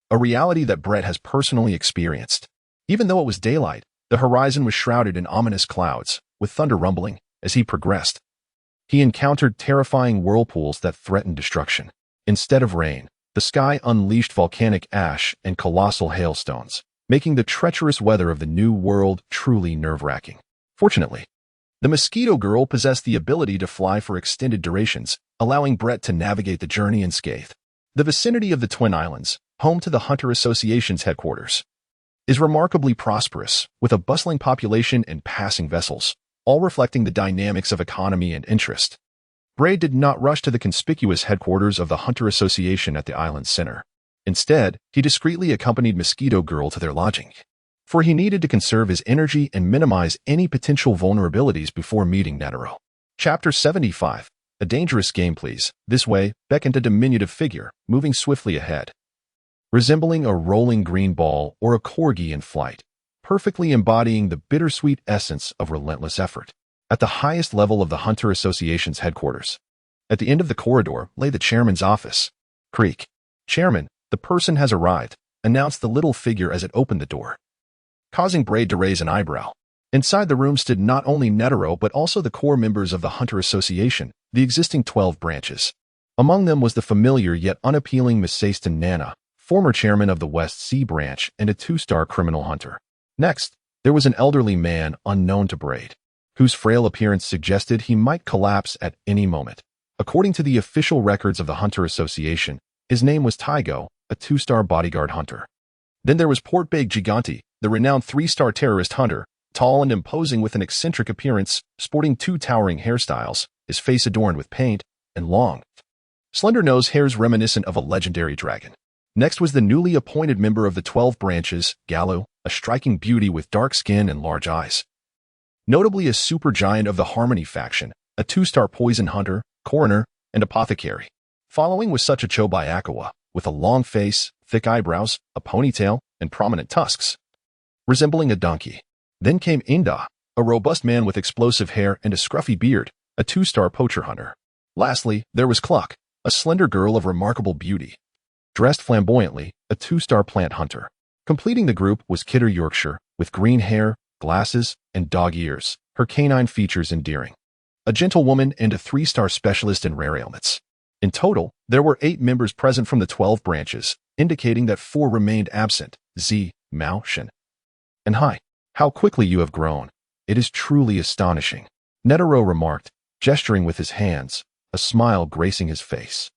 a reality that Brett has personally experienced. Even though it was daylight, the horizon was shrouded in ominous clouds, with thunder rumbling. As he progressed, he encountered terrifying whirlpools that threatened destruction. Instead of rain, the sky unleashed volcanic ash and colossal hailstones, making the treacherous weather of the New World truly nerve-wracking. Fortunately, the Mosquito Girl possessed the ability to fly for extended durations, allowing Brett to navigate the journey unscathed. The vicinity of the Twin Islands, home to the Hunter Association's headquarters, is remarkably prosperous, with a bustling population and passing vessels, all reflecting the dynamics of economy and interest. Brett did not rush to the conspicuous headquarters of the Hunter Association at the island's center. Instead, he discreetly accompanied Mosquito Girl to their lodging, for he needed to conserve his energy and minimize any potential vulnerabilities before meeting Netero. Chapter 75. A dangerous game, please. This way, beckoned a diminutive figure, moving swiftly ahead, resembling a rolling green ball or a corgi in flight, perfectly embodying the bittersweet essence of relentless effort. At the highest level of the Hunter Association's headquarters, at the end of the corridor, lay the chairman's office. Creak. Chairman, the person has arrived, announced the little figure as it opened the door, causing Brett to raise an eyebrow. Inside the room stood not only Netero but also the core members of the Hunter Association, the existing 12 branches. Among them was the familiar yet unappealing Miss Aston Nana, former chairman of the West Sea branch and a 2-star criminal hunter. Next, there was an elderly man unknown to Brett, whose frail appearance suggested he might collapse at any moment. According to the official records of the Hunter Association, his name was Tygo, a 2-star bodyguard hunter. Then there was Portbag Gigante, the renowned 3-star terrorist hunter, tall and imposing with an eccentric appearance, sporting 2 towering hairstyles, his face adorned with paint, and long, slender nose hairs reminiscent of a legendary dragon. Next was the newly appointed member of the 12 branches, Gallo, a striking beauty with dark skin and large eyes, notably a supergiant of the Harmony faction, a 2-star poison hunter, coroner, and apothecary. Following was such a Chobayakawa, with a long face, thick eyebrows, a ponytail, and prominent tusks, resembling a donkey. Then came Inda, a robust man with explosive hair and a scruffy beard, a 2-star poacher hunter. Lastly, there was Cluck, a slender girl of remarkable beauty, dressed flamboyantly, a 2-star plant hunter. Completing the group was Kidder Yorkshire, with green hair, glasses, and dog ears, her canine features endearing, a gentlewoman and a 3-star specialist in rare ailments. In total, there were 8 members present from the 12 branches, indicating that 4 remained absent, Z, Mao, Shen, and Hai. How quickly you have grown. It is truly astonishing, Netero remarked, gesturing with his hands, a smile gracing his face.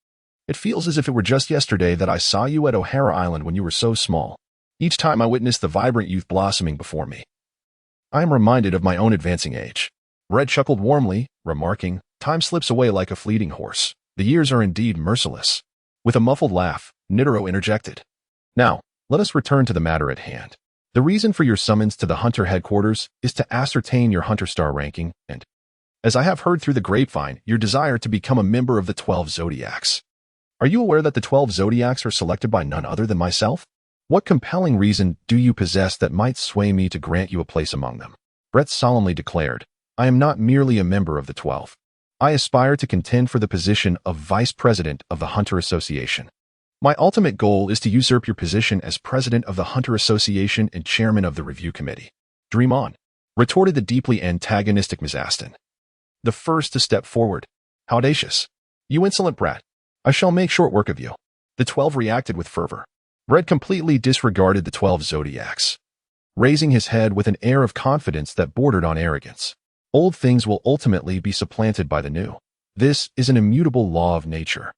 It feels as if it were just yesterday that I saw you at O'Hara Island when you were so small. Each time I witnessed the vibrant youth blossoming before me, I am reminded of my own advancing age. Red chuckled warmly, remarking, time slips away like a fleeting horse. The years are indeed merciless. With a muffled laugh, Netero interjected. Now, let us return to the matter at hand. The reason for your summons to the Hunter headquarters is to ascertain your Hunter star ranking and, as I have heard through the grapevine, your desire to become a member of the 12 Zodiacs. Are you aware that the 12 Zodiacs are selected by none other than myself? What compelling reason do you possess that might sway me to grant you a place among them? Brett solemnly declared, I am not merely a member of the 12. I aspire to contend for the position of Vice President of the Hunter Association. My ultimate goal is to usurp your position as President of the Hunter Association and Chairman of the Review Committee. Dream on, retorted the deeply antagonistic Ms. Aston. The first to step forward. How audacious. You insolent brat. I shall make short work of you. The 12 reacted with fervor. Brett completely disregarded the 12 Zodiacs, raising his head with an air of confidence that bordered on arrogance. Old things will ultimately be supplanted by the new. This is an immutable law of nature.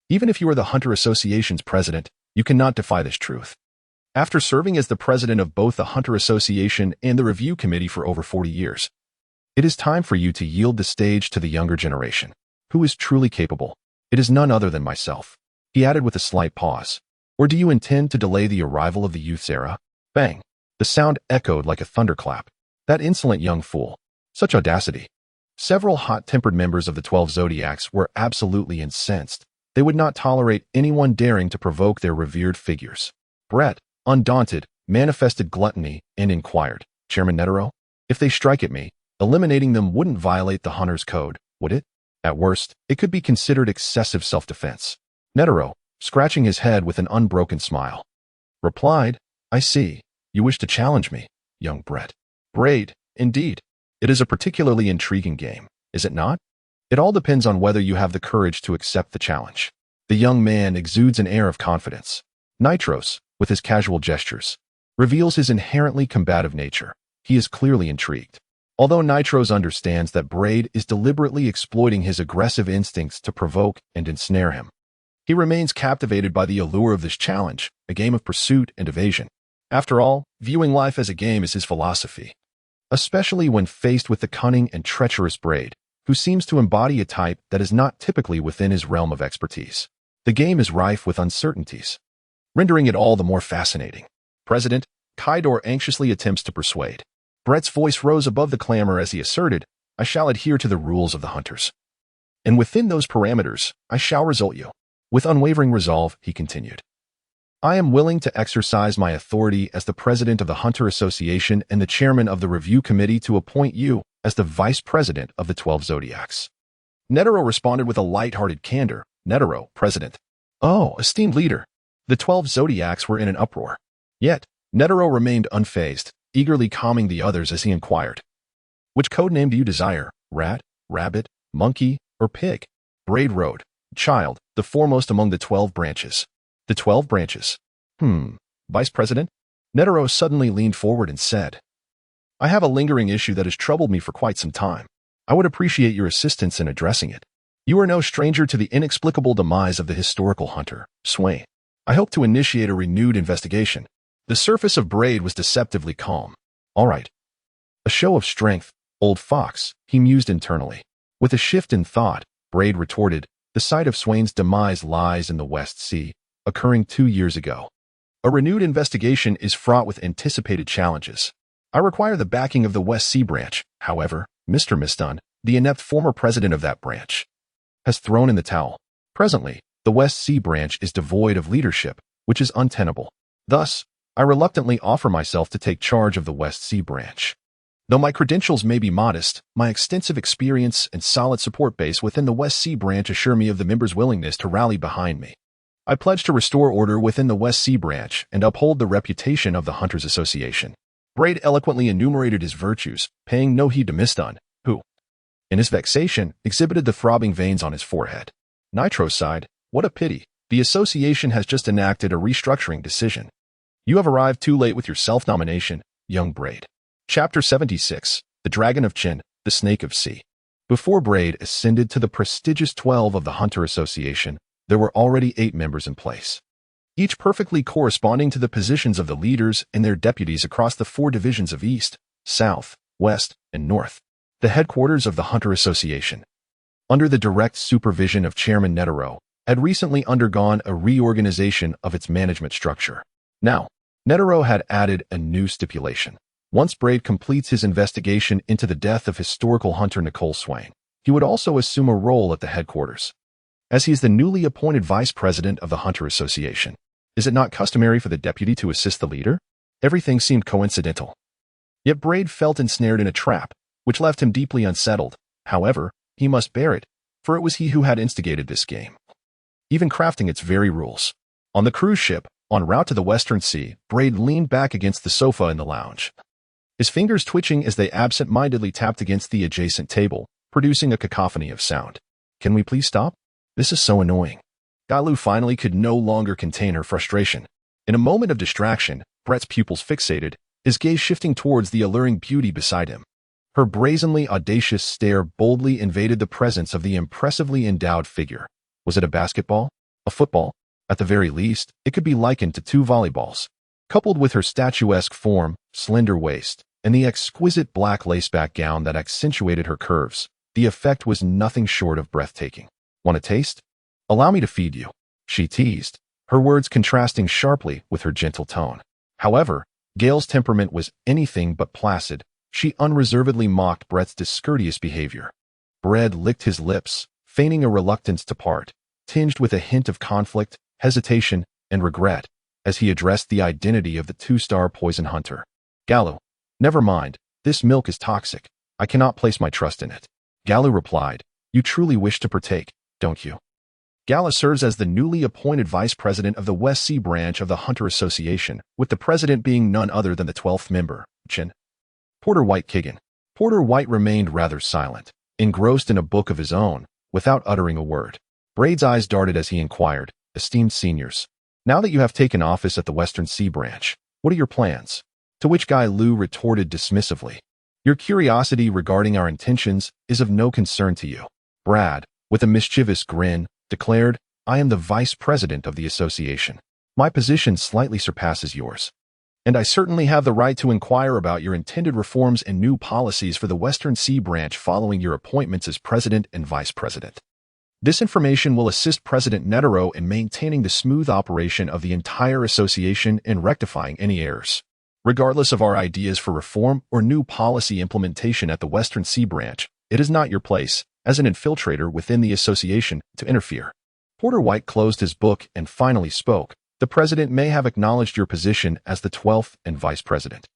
Even if you are the Hunter Association's president, you cannot defy this truth. After serving as the president of both the Hunter Association and the Review Committee for over 40 years, it is time for you to yield the stage to the younger generation, who is truly capable. It is none other than myself, he added with a slight pause. Or do you intend to delay the arrival of the youth's era? Bang! The sound echoed like a thunderclap. That insolent young fool. Such audacity. Several hot-tempered members of the 12 Zodiacs were absolutely incensed. They would not tolerate anyone daring to provoke their revered figures. Brett, undaunted, manifested gluttony and inquired, Chairman Netero, if they strike at me, eliminating them wouldn't violate the Hunter's code, would it? At worst, it could be considered excessive self-defense. Netero, scratching his head with an unbroken smile, replied, I see. You wish to challenge me, young Brett. Braid, indeed. It is a particularly intriguing game, is it not? It all depends on whether you have the courage to accept the challenge. The young man exudes an air of confidence. Nitros, with his casual gestures, reveals his inherently combative nature. He is clearly intrigued. Although Nitros understands that Braid is deliberately exploiting his aggressive instincts to provoke and ensnare him, he remains captivated by the allure of this challenge, a game of pursuit and evasion. After all, viewing life as a game is his philosophy. Especially when faced with the cunning and treacherous Braid, who seems to embody a type that is not typically within his realm of expertise. The game is rife with uncertainties, rendering it all the more fascinating. President Kaidor anxiously attempts to persuade. Brett's voice rose above the clamor as he asserted, I shall adhere to the rules of the Hunters. And within those parameters, I shall result you. With unwavering resolve, he continued. I am willing to exercise my authority as the president of the Hunter Association and the chairman of the Review Committee to appoint you as the vice president of the 12 Zodiacs. Netero responded with a light-hearted candor. Netero, president. Oh, esteemed leader. The 12 Zodiacs were in an uproar. Yet, Netero remained unfazed, eagerly calming the others as he inquired. Which codename do you desire? Rat, rabbit, monkey, or pig? Braid Road. Child, the foremost among the 12 branches. The 12 branches. Vice President? Netero suddenly leaned forward and said, I have a lingering issue that has troubled me for quite some time. I would appreciate your assistance in addressing it. You are no stranger to the inexplicable demise of the historical hunter, Swain. I hope to initiate a renewed investigation. The surface of Braid was deceptively calm. All right. A show of strength, old fox, he mused internally. With a shift in thought, Braid retorted, the site of Swain's demise lies in the West Sea, occurring 2 years ago. A renewed investigation is fraught with anticipated challenges. I require the backing of the West Sea branch. However, Mr. Misdun, the inept former president of that branch, has thrown in the towel. Presently, the West Sea branch is devoid of leadership, which is untenable. Thus, I reluctantly offer myself to take charge of the West Sea branch. Though my credentials may be modest, my extensive experience and solid support base within the West Sea branch assure me of the members' willingness to rally behind me. I pledge to restore order within the West Sea branch and uphold the reputation of the Hunters Association. Braid eloquently enumerated his virtues, paying no heed to Misdun, who, in his vexation, exhibited the throbbing veins on his forehead. Nitro sighed, "What a pity. The association has just enacted a restructuring decision. You have arrived too late with your self-nomination, young Braid." Chapter 76, The Dragon of Chin, the Snake of Sea. Before Braid ascended to the prestigious 12 of the Hunter Association, there were already 8 members in place, each perfectly corresponding to the positions of the leaders and their deputies across the 4 divisions of East, South, West, and North, the headquarters of the Hunter Association, under the direct supervision of Chairman Netero, had recently undergone a reorganization of its management structure. Now, Netero had added a new stipulation. Once Braid completes his investigation into the death of historical hunter Nicole Swain, he would also assume a role at the headquarters, as he is the newly appointed vice president of the Hunter Association. Is it not customary for the deputy to assist the leader? Everything seemed coincidental. Yet Braid felt ensnared in a trap, which left him deeply unsettled. However, he must bear it, for it was he who had instigated this game, even crafting its very rules. On the cruise ship, en route to the Western Sea, Braid leaned back against the sofa in the lounge, his fingers twitching as they absent-mindedly tapped against the adjacent table, producing a cacophony of sound. "Can we please stop? This is so annoying." Galu finally could no longer contain her frustration. In a moment of distraction, Brett's pupils fixated, his gaze shifting towards the alluring beauty beside him. Her brazenly audacious stare boldly invaded the presence of the impressively endowed figure. Was it a basketball? A football? At the very least, it could be likened to 2 volleyballs. Coupled with her statuesque form, slender waist, and the exquisite black laceback gown that accentuated her curves, the effect was nothing short of breathtaking. "Want a taste? Allow me to feed you," she teased, her words contrasting sharply with her gentle tone. However, Gail's temperament was anything but placid. She unreservedly mocked Brett's discourteous behavior. Brett licked his lips, feigning a reluctance to part, tinged with a hint of conflict, hesitation, and regret, as he addressed the identity of the 2-star poison hunter. "Galu, never mind, this milk is toxic. I cannot place my trust in it." Galu replied, "You truly wish to partake, don't you?" Gala serves as the newly appointed vice president of the West Sea branch of the Hunter Association, with the president being none other than the 12th member, Chin. Porter White Kigan. Porter White remained rather silent, engrossed in a book of his own, without uttering a word. Braid's eyes darted as he inquired, "Esteemed seniors, now that you have taken office at the Western Sea branch, what are your plans?" To which Guy Lu retorted dismissively, "Your curiosity regarding our intentions is of no concern to you." Brad, with a mischievous grin, declared, "I am the vice president of the association. My position slightly surpasses yours, and I certainly have the right to inquire about your intended reforms and new policies for the Western Sea branch following your appointments as president and vice president. This information will assist President Netero in maintaining the smooth operation of the entire association and rectifying any errors. Regardless of our ideas for reform or new policy implementation at the Western Sea branch, it is not your place, as an infiltrator within the association, to interfere." Porter White closed his book and finally spoke. "The president may have acknowledged your position as the 12th and vice president,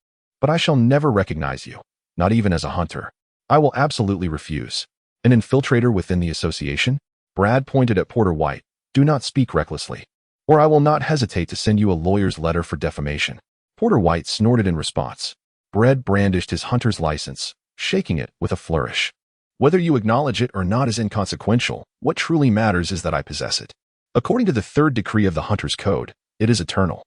but I shall never recognize you, not even as a hunter. I will absolutely refuse." "An infiltrator within the association?" Brad pointed at Porter White. "Do not speak recklessly, or I will not hesitate to send you a lawyer's letter for defamation." Porter White snorted in response. Brad brandished his hunter's license, shaking it with a flourish. "Whether you acknowledge it or not is inconsequential. What truly matters is that I possess it. According to the 3rd decree of the Hunter's Code, it is eternal,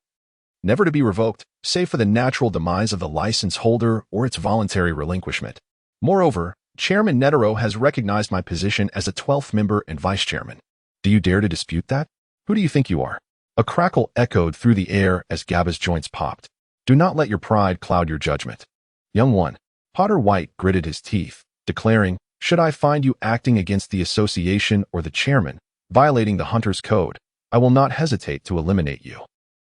never to be revoked, save for the natural demise of the license holder or its voluntary relinquishment. Moreover, Chairman Netero has recognized my position as a 12th member and vice chairman. Do you dare to dispute that? Who do you think you are?" A crackle echoed through the air as Gaba's joints popped. "Do not let your pride cloud your judgment, young one." Potter White gritted his teeth, declaring, "Should I find you acting against the association or the chairman, violating the Hunter's Code, I will not hesitate to eliminate you."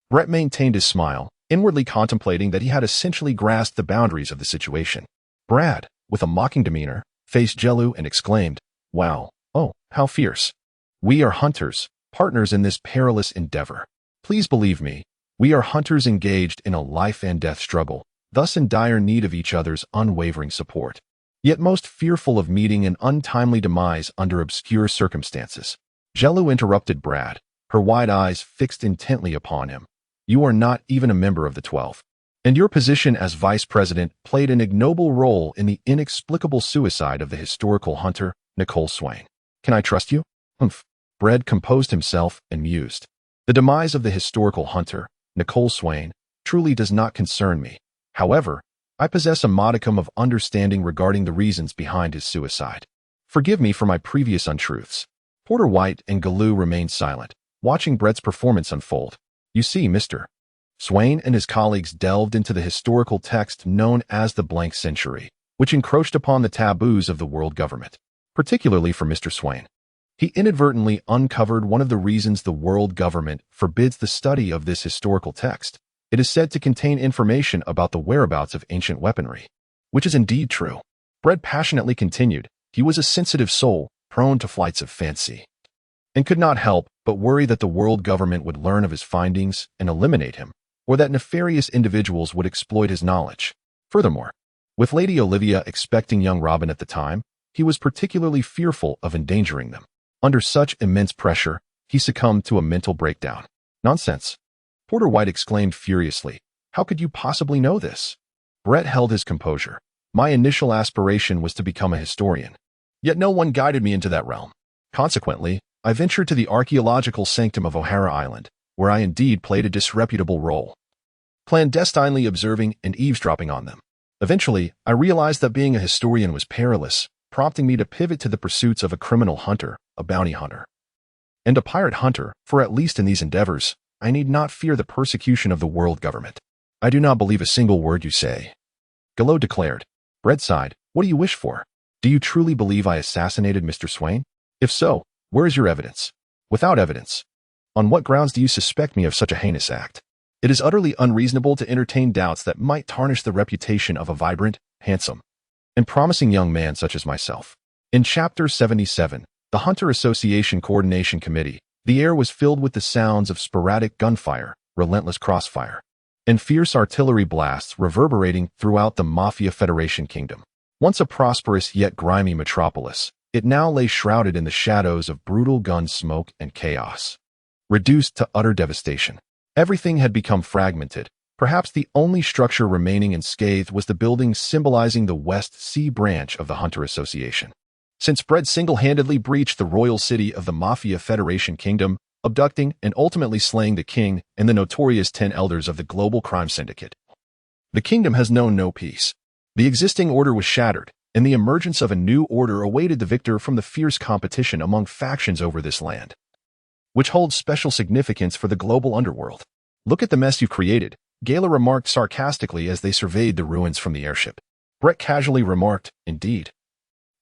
Brett maintained his smile, inwardly contemplating that he had essentially grasped the boundaries of the situation. Brad, with a mocking demeanor, faced Jelu and exclaimed, "Wow, oh, how fierce. We are hunters, partners in this perilous endeavor. Please believe me, we are hunters engaged in a life and death struggle, thus in dire need of each other's unwavering support, yet most fearful of meeting an untimely demise under obscure circumstances." Jelu interrupted Brad, her wide eyes fixed intently upon him. "You are not even a member of the 12th, and your position as vice president played an ignoble role in the inexplicable suicide of the historical hunter, Nicole Swain. Can I trust you?" "Humph." Brett composed himself and mused. The demise of the historical hunter, Nicole Swain, truly does not concern me. However, I possess a modicum of understanding regarding the reasons behind his suicide. Forgive me for my previous untruths. Porter White and Galoo remained silent, watching Brett's performance unfold. You see, Mr. Swain and his colleagues delved into the historical text known as the blank century, which encroached upon the taboos of the world government, particularly for Mr. Swain. He inadvertently uncovered one of the reasons the world government forbids the study of this historical text. It is said to contain information about the whereabouts of ancient weaponry, which is indeed true. Brett passionately continued. He was a sensitive soul, prone to flights of fancy, and could not help but worry that the world government would learn of his findings and eliminate him, or that nefarious individuals would exploit his knowledge. Furthermore, with Lady Olivia expecting young Robin at the time, he was particularly fearful of endangering them. Under such immense pressure, he succumbed to a mental breakdown. Nonsense! Porter White exclaimed furiously. How could you possibly know this? Brett held his composure. My initial aspiration was to become a historian. Yet no one guided me into that realm. Consequently, I ventured to the archaeological sanctum of O'Hara Island, where I indeed played a disreputable role, clandestinely observing and eavesdropping on them. Eventually, I realized that being a historian was perilous, prompting me to pivot to the pursuits of a criminal hunter, a bounty hunter, and a pirate hunter, for at least in these endeavors, I need not fear the persecution of the world government. I do not believe a single word you say, Galoo declared. Brett sighed. What do you wish for? Do you truly believe I assassinated Mr. Swain? If so, where is your evidence? Without evidence, on what grounds do you suspect me of such a heinous act? It is utterly unreasonable to entertain doubts that might tarnish the reputation of a vibrant, handsome, and promising young man such as myself. In Chapter 77, the Hunter Association Coordination Committee, the air was filled with the sounds of sporadic gunfire, relentless crossfire, and fierce artillery blasts reverberating throughout the Mafia Federation Kingdom. Once a prosperous yet grimy metropolis, it now lay shrouded in the shadows of brutal gun smoke and chaos. Reduced to utter devastation, everything had become fragmented. Perhaps the only structure remaining unscathed was the building symbolizing the West Sea branch of the Hunter Association. Since Brett single-handedly breached the royal city of the Mafia Federation Kingdom, abducting and ultimately slaying the king and the notorious 10 elders of the global crime syndicate, the kingdom has known no peace. The existing order was shattered, and the emergence of a new order awaited the victor from the fierce competition among factions over this land, which holds special significance for the global underworld. Look at the mess you've created, Gala remarked sarcastically as they surveyed the ruins from the airship. Brett casually remarked, Indeed.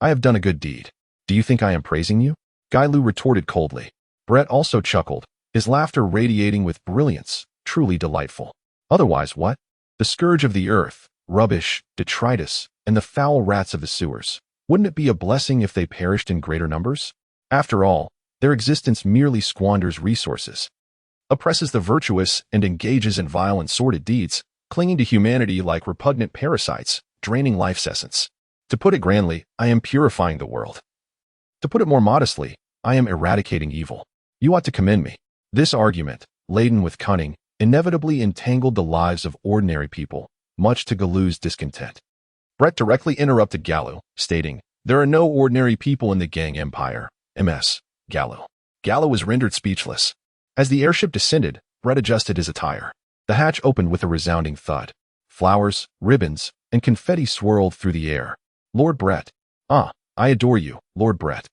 I have done a good deed. Do you think I am praising you? Galoo retorted coldly. Brett also chuckled, his laughter radiating with brilliance, truly delightful. Otherwise what? The scourge of the earth, rubbish, detritus, and the foul rats of the sewers. Wouldn't it be a blessing if they perished in greater numbers? After all, their existence merely squanders resources, oppresses the virtuous, and engages in vile and sordid deeds, clinging to humanity like repugnant parasites, draining life's essence. To put it grandly, I am purifying the world. To put it more modestly, I am eradicating evil. You ought to commend me. This argument, laden with cunning, inevitably entangled the lives of ordinary people, much to Galoo's discontent. Brett directly interrupted Galoo, stating, There are no ordinary people in the gang empire. MS. Galoo. Galoo was rendered speechless. As the airship descended, Brett adjusted his attire. The hatch opened with a resounding thud. Flowers, ribbons, and confetti swirled through the air. Lord Brett. Ah, I adore you, Lord Brett.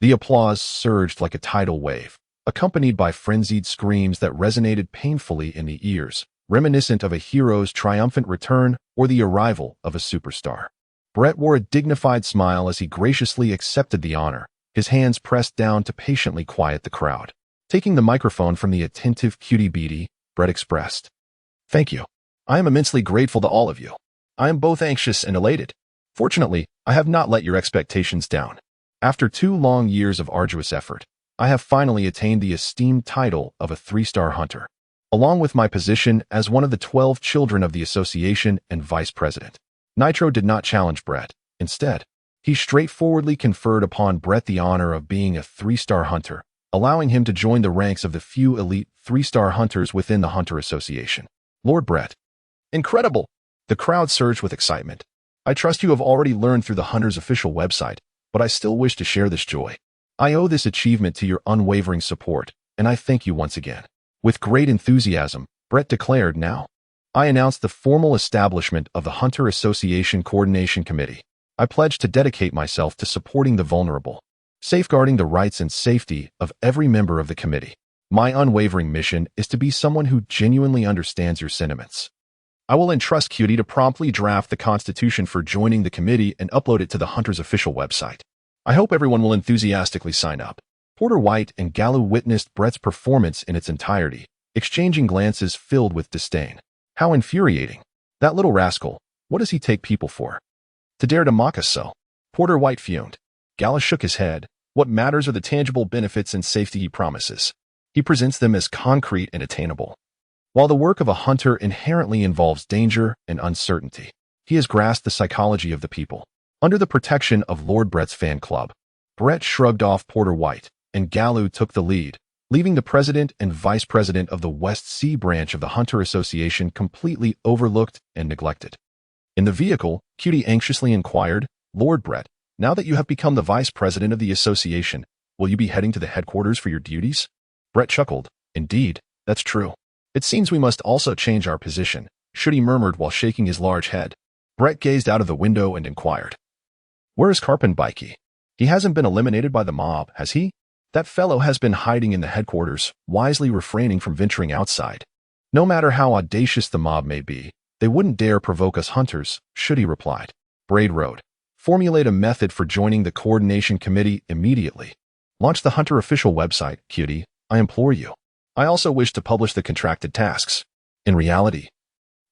The applause surged like a tidal wave, accompanied by frenzied screams that resonated painfully in the ears, reminiscent of a hero's triumphant return or the arrival of a superstar. Brett wore a dignified smile as he graciously accepted the honor, his hands pressed down to patiently quiet the crowd. Taking the microphone from the attentive cutie Beatty, Brett expressed, Thank you. I am immensely grateful to all of you. I am both anxious and elated. Fortunately, I have not let your expectations down. After 2 long years of arduous effort, I have finally attained the esteemed title of a 3-star hunter, along with my position as one of the 12 children of the association and vice president. Nitro did not challenge Brett. Instead, he straightforwardly conferred upon Brett the honor of being a 3-star hunter, allowing him to join the ranks of the few elite 3-star hunters within the Hunter Association. Lord Brett. Incredible! The crowd surged with excitement. I trust you have already learned through the Hunter's official website, but I still wish to share this joy. I owe this achievement to your unwavering support, and I thank you once again. With great enthusiasm, Brett declared, now, I announce the formal establishment of the Hunter Association Coordination Committee. I pledge to dedicate myself to supporting the vulnerable, safeguarding the rights and safety of every member of the committee. My unwavering mission is to be someone who genuinely understands your sentiments. I will entrust Cutie to promptly draft the Constitution for joining the committee and upload it to the Hunter's official website. I hope everyone will enthusiastically sign up. Porter White and Gallo witnessed Brett's performance in its entirety, exchanging glances filled with disdain. How infuriating. That little rascal, what does he take people for? To dare to mock us so? Porter White fumed. Gallo shook his head. What matters are the tangible benefits and safety he promises. He presents them as concrete and attainable. While the work of a hunter inherently involves danger and uncertainty, he has grasped the psychology of the people. Under the protection of Lord Brett's fan club, Brett shrugged off Porter White, and Gallo took the lead, leaving the president and vice president of the West Sea branch of the Hunter Association completely overlooked and neglected. In the vehicle, Cutie anxiously inquired, Lord Brett, now that you have become the vice president of the association, will you be heading to the headquarters for your duties? Brett chuckled. Indeed, that's true. It seems we must also change our position, Shooty murmured while shaking his large head. Brett gazed out of the window and inquired, where is Karpenbike? He hasn't been eliminated by the mob, has he? That fellow has been hiding in the headquarters, wisely refraining from venturing outside. No matter how audacious the mob may be, they wouldn't dare provoke us hunters, Shooty replied. Braid wrote, formulate a method for joining the coordination committee immediately. Launch the Hunter official website, Cutie, I implore you. I also wish to publish the contracted tasks. In reality,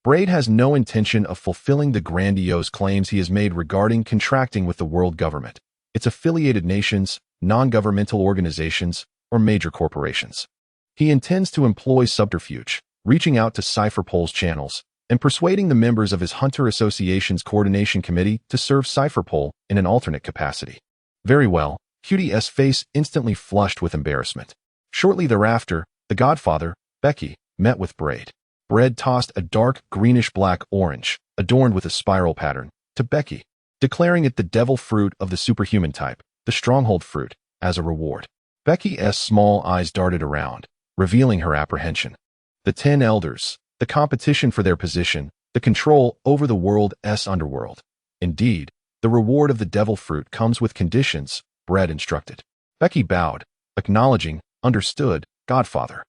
Braid has no intention of fulfilling the grandiose claims he has made regarding contracting with the world government, its affiliated nations, non-governmental organizations, or major corporations. He intends to employ subterfuge, reaching out to Cypherpole's channels, and persuading the members of his Hunter Association's Coordination Committee to serve Cypherpole in an alternate capacity. Very well, Cutie's face instantly flushed with embarrassment. Shortly thereafter, the godfather, Becky, met with Braid. Braid tossed a dark greenish-black orange, adorned with a spiral pattern, to Becky, declaring it the devil fruit of the superhuman type, the stronghold fruit, as a reward. Becky's small eyes darted around, revealing her apprehension. The 10 elders, the competition for their position, the control over the world's underworld. Indeed, the reward of the devil fruit comes with conditions, Braid instructed. Becky bowed, acknowledging, understood, godfather.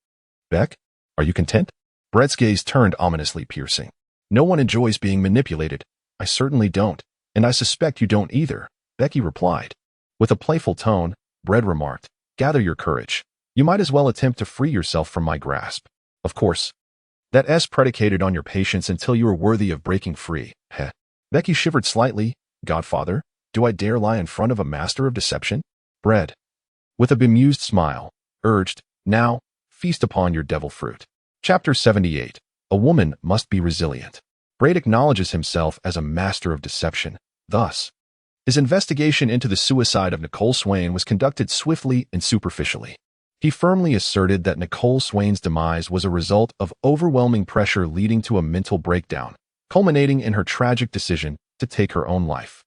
Beck, are you content? Brett's gaze turned ominously piercing. No one enjoys being manipulated. I certainly don't, and I suspect you don't either, Becky replied. With a playful tone, Brett remarked, gather your courage. You might as well attempt to free yourself from my grasp. Of course. That's predicated on your patience until you are worthy of breaking free. Heh. Becky shivered slightly. Godfather, do I dare lie in front of a master of deception? Brett, with a bemused smile, urged, now, feast upon your devil fruit. Chapter 78. A woman must be resilient. Braid acknowledges himself as a master of deception. Thus, his investigation into the suicide of Nicole Swain was conducted swiftly and superficially. He firmly asserted that Nicole Swain's demise was a result of overwhelming pressure leading to a mental breakdown, culminating in her tragic decision to take her own life.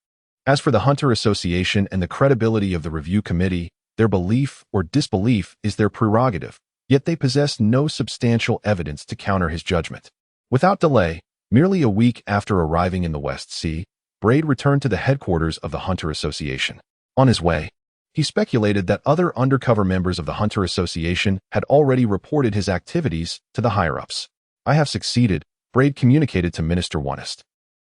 As for the Hunter Association and the credibility of the review committee, their belief or disbelief is their prerogative, yet they possess no substantial evidence to counter his judgment. Without delay, merely a week after arriving in the West Sea, Braid returned to the headquarters of the Hunter Association. On his way, he speculated that other undercover members of the Hunter Association had already reported his activities to the higher-ups. I have succeeded, Braid communicated to Minister Wonest.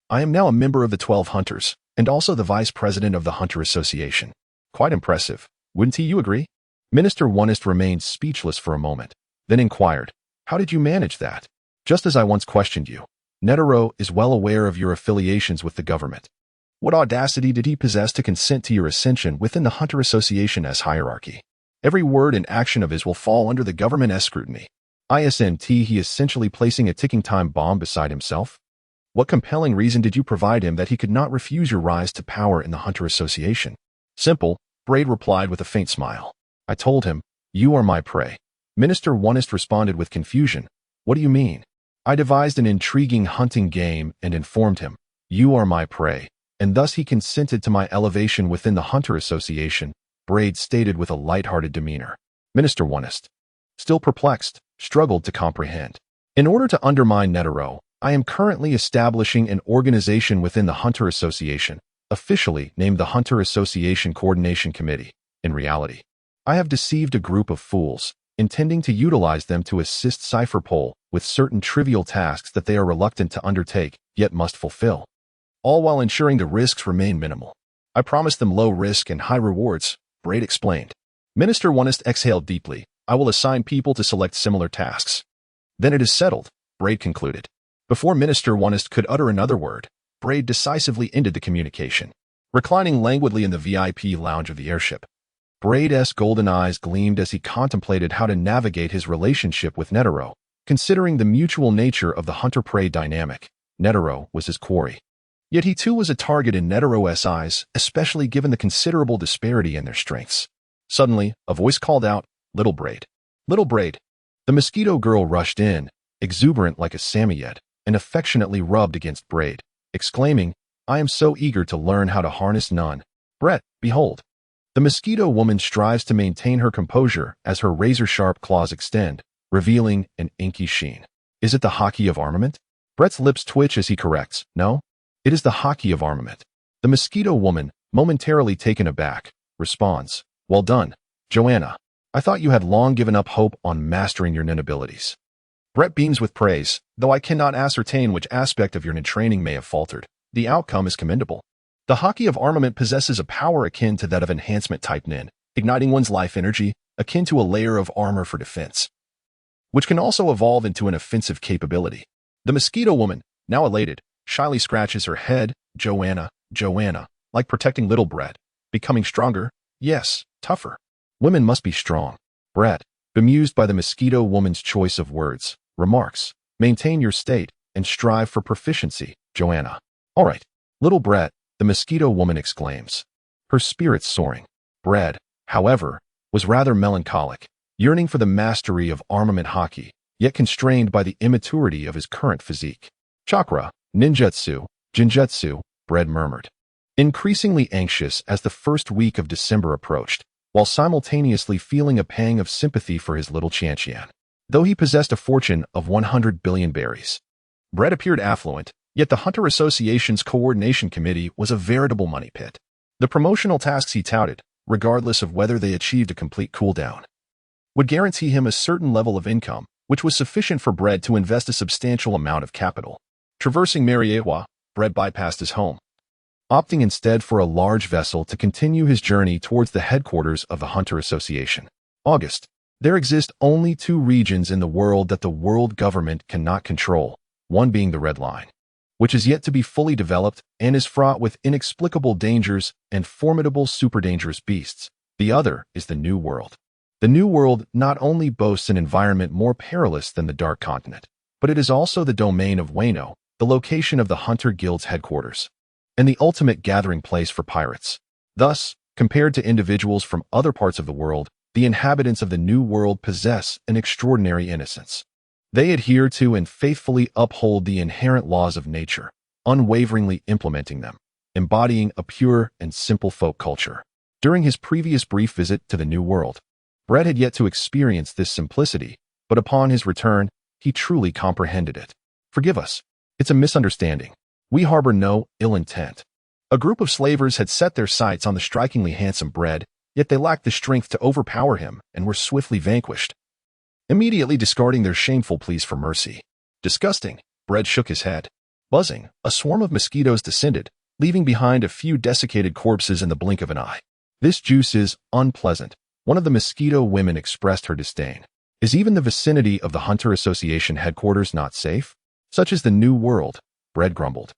I am now a member of the 12 Hunters, and also the vice president of the Hunter Association. Quite impressive, wouldn't you agree? Minister Wonest remained speechless for a moment, then inquired, how did you manage that? Just as I once questioned you, Netero is well aware of your affiliations with the government. What audacity did he possess to consent to your ascension within the Hunter Association as hierarchy? Every word and action of his will fall under the government's scrutiny. Isn't he essentially placing a ticking time bomb beside himself? What compelling reason did you provide him that he could not refuse your rise to power in the Hunter Association? Simple, Braid replied with a faint smile. I told him, you are my prey. Minister Wonest responded with confusion. What do you mean? I devised an intriguing hunting game and informed him, you are my prey, and thus he consented to my elevation within the Hunter Association, Braid stated with a light-hearted demeanor. Minister Onest, still perplexed, struggled to comprehend. In order to undermine Netero, I am currently establishing an organization within the Hunter Association, officially named the Hunter Association Coordination Committee. In reality, I have deceived a group of fools, intending to utilize them to assist Cypherpole with certain trivial tasks that they are reluctant to undertake, yet must fulfill, all while ensuring the risks remain minimal. I promise them low risk and high rewards, Braid explained. Minister Onest exhaled deeply. I will assign people to select similar tasks. Then it is settled, Braid concluded. Before Minister Onest could utter another word, Braid decisively ended the communication. Reclining languidly in the VIP lounge of the airship, Braid's golden eyes gleamed as he contemplated how to navigate his relationship with Netero. Considering the mutual nature of the hunter-prey dynamic, Netero was his quarry. Yet he too was a target in Netero's eyes, especially given the considerable disparity in their strengths. Suddenly, a voice called out, "Little Braid. Little Braid." The mosquito girl rushed in, exuberant like a Samoyed, and affectionately rubbed against Braid, exclaiming, "I am so eager to learn how to harness none. Brett, behold." The mosquito woman strives to maintain her composure as her razor-sharp claws extend, revealing an inky sheen. Is it the hockey of armament? Brett's lips twitch as he corrects. No, it is the hockey of armament. The mosquito woman, momentarily taken aback, responds, "Well done, Joanna. I thought you had long given up hope on mastering your nin abilities." Brett beams with praise. Though I cannot ascertain which aspect of your nin training may have faltered, the outcome is commendable. The hockey of armament possesses a power akin to that of enhancement-type nin, igniting one's life energy, akin to a layer of armor for defense, which can also evolve into an offensive capability. The mosquito woman, now elated, shyly scratches her head. Joanna, like protecting little Brett. Becoming stronger? Yes, tougher. Women must be strong. Brett, bemused by the mosquito woman's choice of words, remarks, maintain your state and strive for proficiency, Joanna. All right, little Brett, the mosquito woman exclaims, her spirits soaring. Brett, however, was rather melancholic, yearning for the mastery of armament hockey, yet constrained by the immaturity of his current physique. Chakra, ninjutsu, jinjutsu, Brett murmured, increasingly anxious as the first week of December approached, while simultaneously feeling a pang of sympathy for his little Chanchian. Though he possessed a fortune of 100 billion berries, Brett appeared affluent, yet the Hunter Association's Coordination Committee was a veritable money pit. The promotional tasks he touted, regardless of whether they achieved a complete cooldown, would guarantee him a certain level of income, which was sufficient for Brett to invest a substantial amount of capital. Traversing Mariewa, Brett bypassed his home, opting instead for a large vessel to continue his journey towards the headquarters of the Hunter Association. August. There exist only two regions in the world that the world government cannot control, one being the Red Line, which is yet to be fully developed and is fraught with inexplicable dangers and formidable super-dangerous beasts. The other is the New World. The New World not only boasts an environment more perilous than the Dark Continent, but it is also the domain of Wano, the location of the Hunter Guild's headquarters, and the ultimate gathering place for pirates. Thus, compared to individuals from other parts of the world, the inhabitants of the New World possess an extraordinary innocence. They adhere to and faithfully uphold the inherent laws of nature, unwaveringly implementing them, embodying a pure and simple folk culture. During his previous brief visit to the New World, Brett had yet to experience this simplicity, but upon his return, he truly comprehended it. Forgive us. It's a misunderstanding. We harbor no ill intent. A group of slavers had set their sights on the strikingly handsome Brett, yet they lacked the strength to overpower him and were swiftly vanquished, immediately discarding their shameful pleas for mercy. Disgusting, Brett shook his head. Buzzing, a swarm of mosquitoes descended, leaving behind a few desiccated corpses in the blink of an eye. This juice is unpleasant. One of the mosquito women expressed her disdain. Is even the vicinity of the Hunter Association headquarters not safe? Such is the New World, Brett grumbled,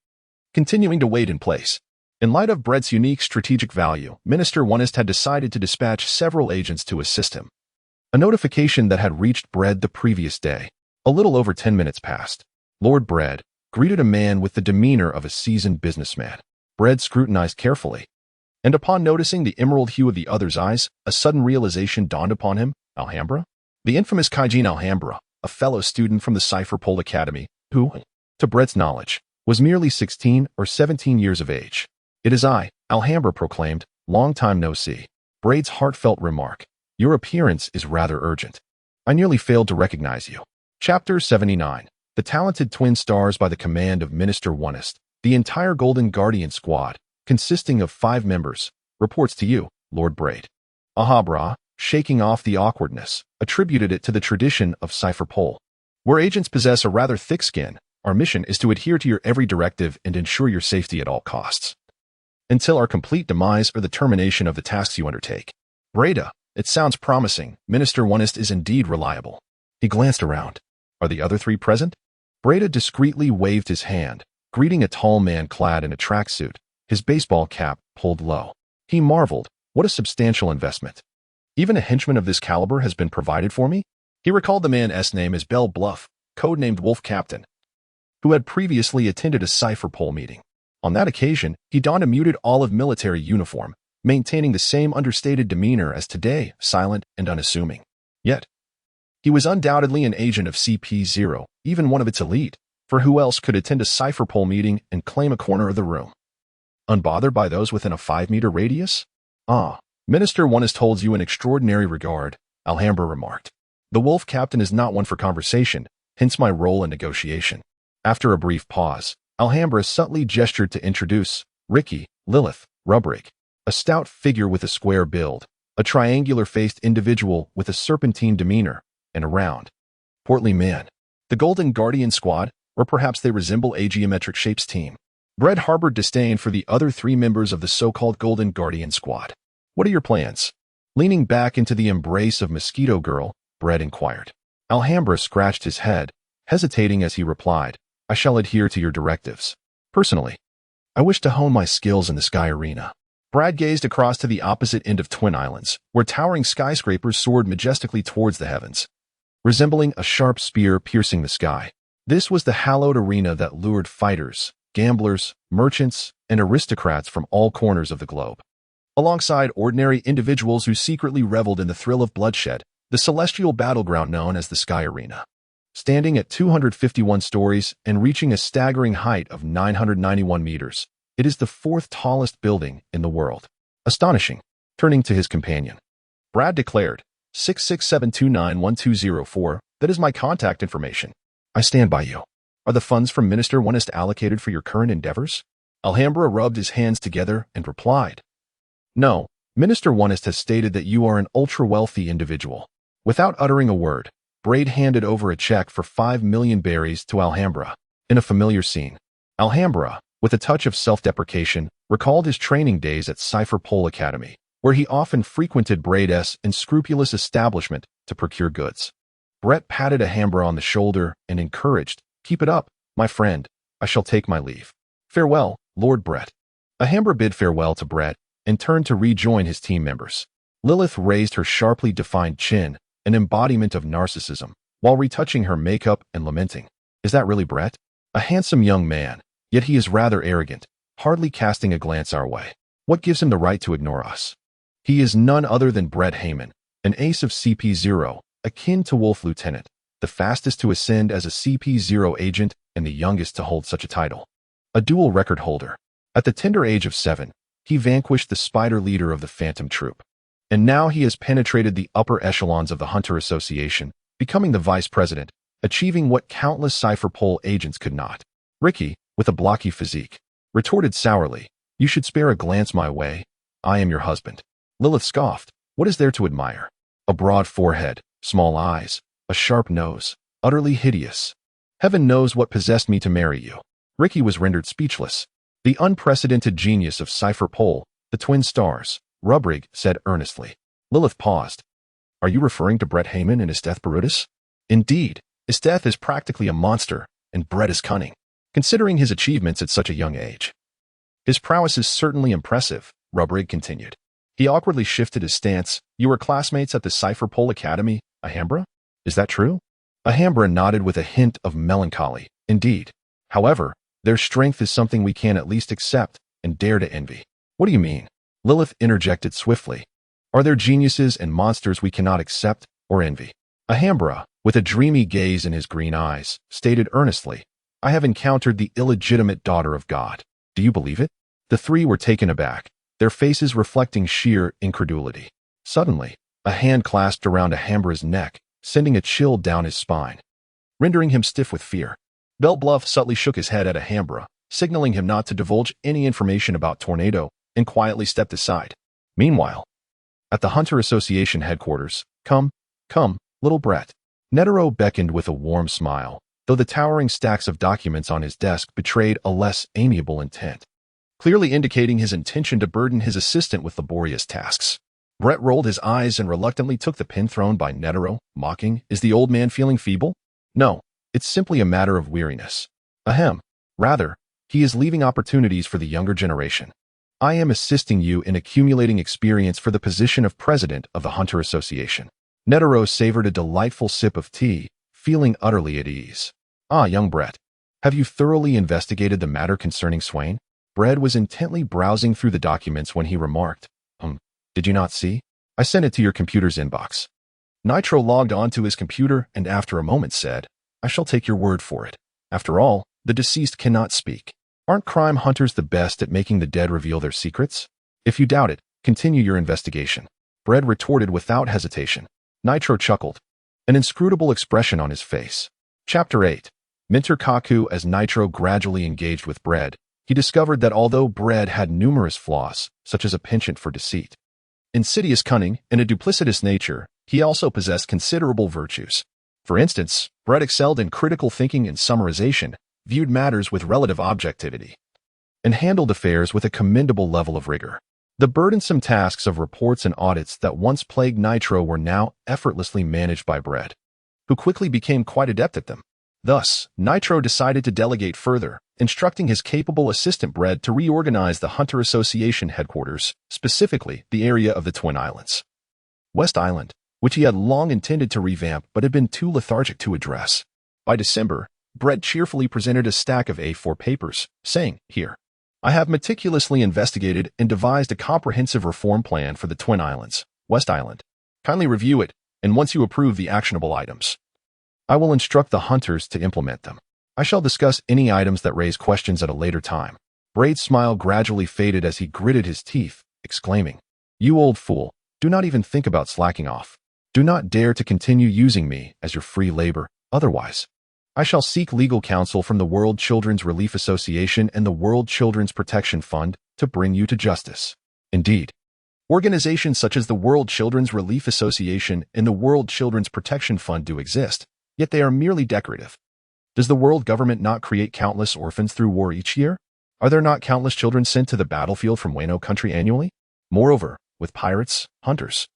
continuing to wait in place. In light of Brett's unique strategic value, Minister Onest had decided to dispatch several agents to assist him. A notification that had reached Brett the previous day. A little over 10 minutes passed. Lord Brett greeted a man with the demeanor of a seasoned businessman. Brett scrutinized carefully, and upon noticing the emerald hue of the other's eyes, a sudden realization dawned upon him. Alhambra? The infamous Kaijin Alhambra, a fellow student from the Cypherpole Academy, who, to Brett's knowledge, was merely 16 or 17 years of age. It is I, Alhambra proclaimed, long time no see. Braid's heartfelt remark. Your appearance is rather urgent. I nearly failed to recognize you. Chapter 79. The talented twin stars by the command of Minister Onest. The entire Golden Guardian squad, consisting of 5 members, reports to you, Lord Braid. Ahabra, shaking off the awkwardness, attributed it to the tradition of cipher pole. Where agents possess a rather thick skin, our mission is to adhere to your every directive and ensure your safety at all costs. Until our complete demise or the termination of the tasks you undertake. Breda, it sounds promising. Minister Onest is indeed reliable. He glanced around. Are the other 3 present? Breda discreetly waved his hand, greeting a tall man clad in a tracksuit, his baseball cap pulled low. He marveled, what a substantial investment. Even a henchman of this caliber has been provided for me? He recalled the man's name as Bell Bluff, codenamed Wolf Captain, who had previously attended a cipher pole meeting. On that occasion, he donned a muted olive military uniform, maintaining the same understated demeanor as today, silent and unassuming. Yet, he was undoubtedly an agent of CP0, even one of its elite, for who else could attend a cipher pole meeting and claim a corner of the room? Unbothered by those within a 5-meter radius? Minister Onest holds you in extraordinary regard, Alhambra remarked. The Wolf Captain is not one for conversation, hence my role in negotiation. After a brief pause, Alhambra subtly gestured to introduce Ricky, Lilith, Rubrig, a stout figure with a square build, a triangular-faced individual with a serpentine demeanor, and a round, portly man. The Golden Guardian squad, or perhaps they resemble a geometric shapes team. Brett harbored disdain for the other 3 members of the so-called Golden Guardian squad. What are your plans? Leaning back into the embrace of Mosquito Girl, Brett inquired. Alhambra scratched his head, hesitating as he replied, I shall adhere to your directives. Personally, I wish to hone my skills in the sky arena. Brad gazed across to the opposite end of Twin Islands, where towering skyscrapers soared majestically towards the heavens, resembling a sharp spear piercing the sky. This was the hallowed arena that lured fighters, gamblers, merchants, and aristocrats from all corners of the globe. Alongside ordinary individuals who secretly reveled in the thrill of bloodshed, the celestial battleground known as the Sky Arena. Standing at 251 stories and reaching a staggering height of 991 meters, it is the 4th tallest building in the world. Astonishing. Turning to his companion, Brad declared, 667291204, that is my contact information. I stand by you. Are the funds from Minister Onest allocated for your current endeavors? Alhambra rubbed his hands together and replied, No, Minister Onest has stated that you are an ultra-wealthy individual. Without uttering a word, Braid handed over a check for 5 million berries to Alhambra. In a familiar scene, Alhambra, with a touch of self-deprecation, recalled his training days at Cipher Pole Academy, where he often frequented Braid's unscrupulous establishment to procure goods. Brett patted Alhambra on the shoulder and encouraged, Keep it up, my friend. I shall take my leave. Farewell, Lord Brett. Alhambra bid farewell to Brett and turned to rejoin his team members. Lilith raised her sharply defined chin, an embodiment of narcissism, while retouching her makeup and lamenting. Is that really Brett? A handsome young man, yet he is rather arrogant, hardly casting a glance our way. What gives him the right to ignore us? He is none other than Brett Heyman, an ace of CP0, akin to Wolf Lieutenant, the fastest to ascend as a CP0 agent and the youngest to hold such a title. A dual record holder. At the tender age of 7, he vanquished the spider leader of the Phantom Troop. And now he has penetrated the upper echelons of the Hunter Association, becoming the vice president, achieving what countless cipher pole agents could not. Ricky, with a blocky physique, retorted sourly, You should spare a glance my way. I am your husband. Lilith scoffed. What is there to admire? A broad forehead, small eyes, a sharp nose, utterly hideous. Heaven knows what possessed me to marry you. Ricky was rendered speechless. The unprecedented genius of cipher pole, the twin stars, Rubrig said earnestly. Lilith paused. Are you referring to Brett Heyman and Esteth Barutis? Indeed, Esteth is practically a monster, and Brett is cunning, considering his achievements at such a young age. His prowess is certainly impressive, Rubrig continued. He awkwardly shifted his stance. You were classmates at the Cipher Pole Academy, Alhambra? Is that true? Alhambra nodded with a hint of melancholy. Indeed. However, their strength is something we can at least accept and dare to envy. What do you mean? Lilith interjected swiftly. Are there geniuses and monsters we cannot accept or envy? Alhambra, with a dreamy gaze in his green eyes, stated earnestly, I have encountered the illegitimate daughter of God. Do you believe it? The 3 were taken aback. their faces reflecting sheer incredulity. Suddenly, a hand clasped around Alhambra's neck, sending a chill down his spine, rendering him stiff with fear. Bluff subtly shook his head at Alhambra, signaling him not to divulge any information about Tornado, and quietly stepped aside. Meanwhile, at the Hunter Association headquarters, come, little Brett. Netero beckoned with a warm smile, though the towering stacks of documents on his desk betrayed a less amiable intent, clearly indicating his intention to burden his assistant with laborious tasks. Brett rolled his eyes and reluctantly took the pin thrown by Netero, mocking, "Is the old man feeling feeble? No, it's simply a matter of weariness. Ahem. Rather, he is leaving opportunities for the younger generation. I am assisting you in accumulating experience for the position of president of the Hunter Association." Netero savored a delightful sip of tea, feeling utterly at ease. "Ah, young Brett, have you thoroughly investigated the matter concerning Swain?" Brett was intently browsing through the documents when he remarked, "Did you not see? I sent it to your computer's inbox." Nitro logged onto his computer and after a moment said, "I shall take your word for it. After all, the deceased cannot speak. Aren't crime hunters the best at making the dead reveal their secrets? If you doubt it, continue your investigation." Brett retorted without hesitation. Nitro chuckled, an inscrutable expression on his face. Chapter 8. Mentor Kaku. As Nitro gradually engaged with Brett, he discovered that although Brett had numerous flaws, such as a penchant for deceit, insidious cunning, and a duplicitous nature, he also possessed considerable virtues. For instance, Brett excelled in critical thinking and summarization, viewed matters with relative objectivity, and handled affairs with a commendable level of rigor. The burdensome tasks of reports and audits that once plagued Nitro were now effortlessly managed by Brett, who quickly became quite adept at them. Thus, Nitro decided to delegate further, instructing his capable assistant Brett to reorganize the Hunter Association headquarters, specifically the area of the Twin Islands. West Island, which he had long intended to revamp but had been too lethargic to address. By December, Brett cheerfully presented a stack of A4 papers, saying, "Here, I have meticulously investigated and devised a comprehensive reform plan for the Twin Islands, West Island. Kindly review it, and once you approve the actionable items, I will instruct the hunters to implement them. I shall discuss any items that raise questions at a later time." Brett's smile gradually faded as he gritted his teeth, exclaiming, "You old fool, do not even think about slacking off. Do not dare to continue using me as your free labor, otherwise I shall seek legal counsel from the World Children's Relief Association and the World Children's Protection Fund to bring you to justice." Indeed, organizations such as the World Children's Relief Association and the World Children's Protection Fund do exist, yet they are merely decorative. Does the world government not create countless orphans through war each year? Are there not countless children sent to the battlefield from Wano Country annually? Moreover, with pirates, hunters,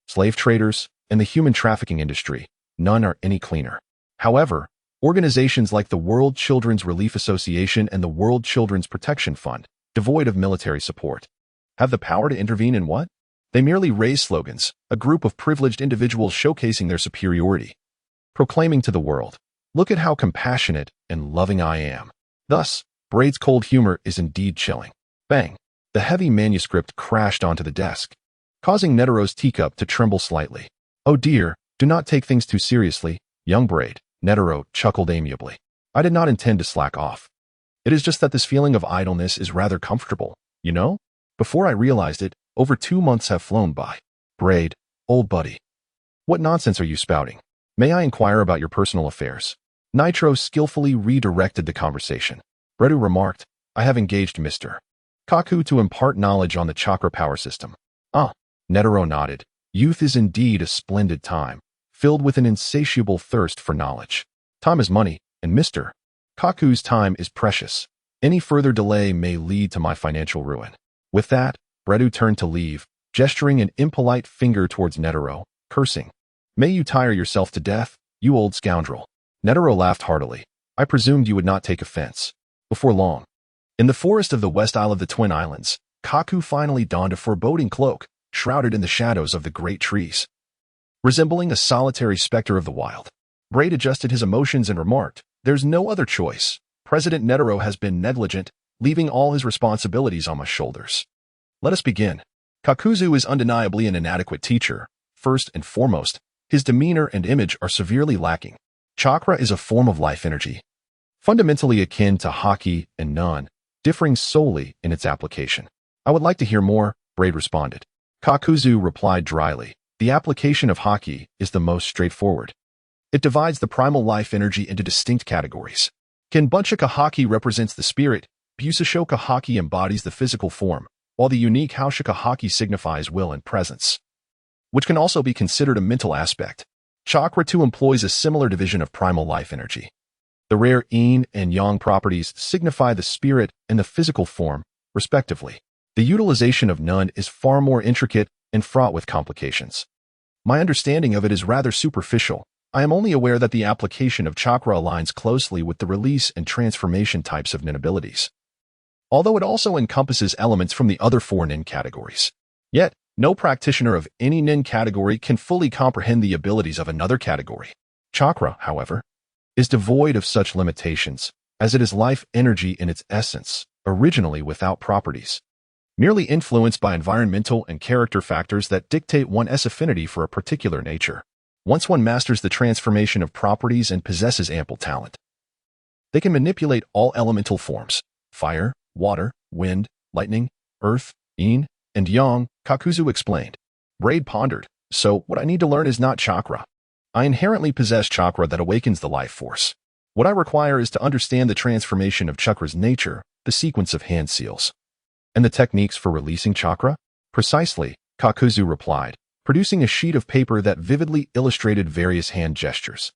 slave traders, and the human trafficking industry, none are any cleaner. However, organizations like the World Children's Relief Association and the World Children's Protection Fund, devoid of military support, have the power to intervene in what? They merely raise slogans, a group of privileged individuals showcasing their superiority, proclaiming to the world, "Look at how compassionate and loving I am." Thus, Braid's cold humor is indeed chilling. Bang! The heavy manuscript crashed onto the desk, causing Netero's teacup to tremble slightly. "Oh dear, do not take things too seriously, young Braid," Netero chuckled amiably. "I did not intend to slack off. It is just that this feeling of idleness is rather comfortable, you know? Before I realized it, over 2 months have flown by. Braid, old buddy, what nonsense are you spouting? May I inquire about your personal affairs?" Nitro skillfully redirected the conversation. Bredu remarked, "I have engaged Mr. Kaku to impart knowledge on the chakra power system." "Ah," Netero nodded. "Youth is indeed a splendid time, filled with an insatiable thirst for knowledge. Time is money, and Mr. Kaku's time is precious. Any further delay may lead to my financial ruin." With that, Bredu turned to leave, gesturing an impolite finger towards Netero, cursing, "May you tire yourself to death, you old scoundrel." Netero laughed heartily. "I presumed you would not take offense." Before long, in the forest of the West Isle of the Twin Islands, Kaku finally donned a foreboding cloak, shrouded in the shadows of the great trees, resembling a solitary specter of the wild. Braid adjusted his emotions and remarked, "There's no other choice. President Netero has been negligent, leaving all his responsibilities on my shoulders. Let us begin." Kakuzu is undeniably an inadequate teacher. First and foremost, his demeanor and image are severely lacking. Chakra is a form of life energy, fundamentally akin to Haki and Nun, differing solely in its application. I would like to hear more, Braid responded. Kakuzu replied dryly. The application of Haki is the most straightforward. It divides the primal life energy into distinct categories. Kinbunchika Haki represents the spirit, Busashoka Haki embodies the physical form, while the unique Haushika Haki signifies will and presence, which can also be considered a mental aspect. Chakra 2 employs a similar division of primal life energy. The rare yin and yang properties signify the spirit and the physical form, respectively. The utilization of none is far more intricate and fraught with complications. My understanding of it is rather superficial. I am only aware that the application of chakra aligns closely with the release and transformation types of nin abilities, although it also encompasses elements from the other 4 nin categories. Yet, no practitioner of any nin category can fully comprehend the abilities of another category. Chakra, however, is devoid of such limitations, as it is life energy in its essence, originally without properties, merely influenced by environmental and character factors that dictate one's affinity for a particular nature. Once one masters the transformation of properties and possesses ample talent, they can manipulate all elemental forms: fire, water, wind, lightning, earth, yin, and yang, Kakuzu explained. Braid pondered. So, what I need to learn is not chakra. I inherently possess chakra that awakens the life force. What I require is to understand the transformation of chakra's nature, the sequence of hand seals, and the techniques for releasing chakra? Precisely, Kakuzu replied, producing a sheet of paper that vividly illustrated various hand gestures.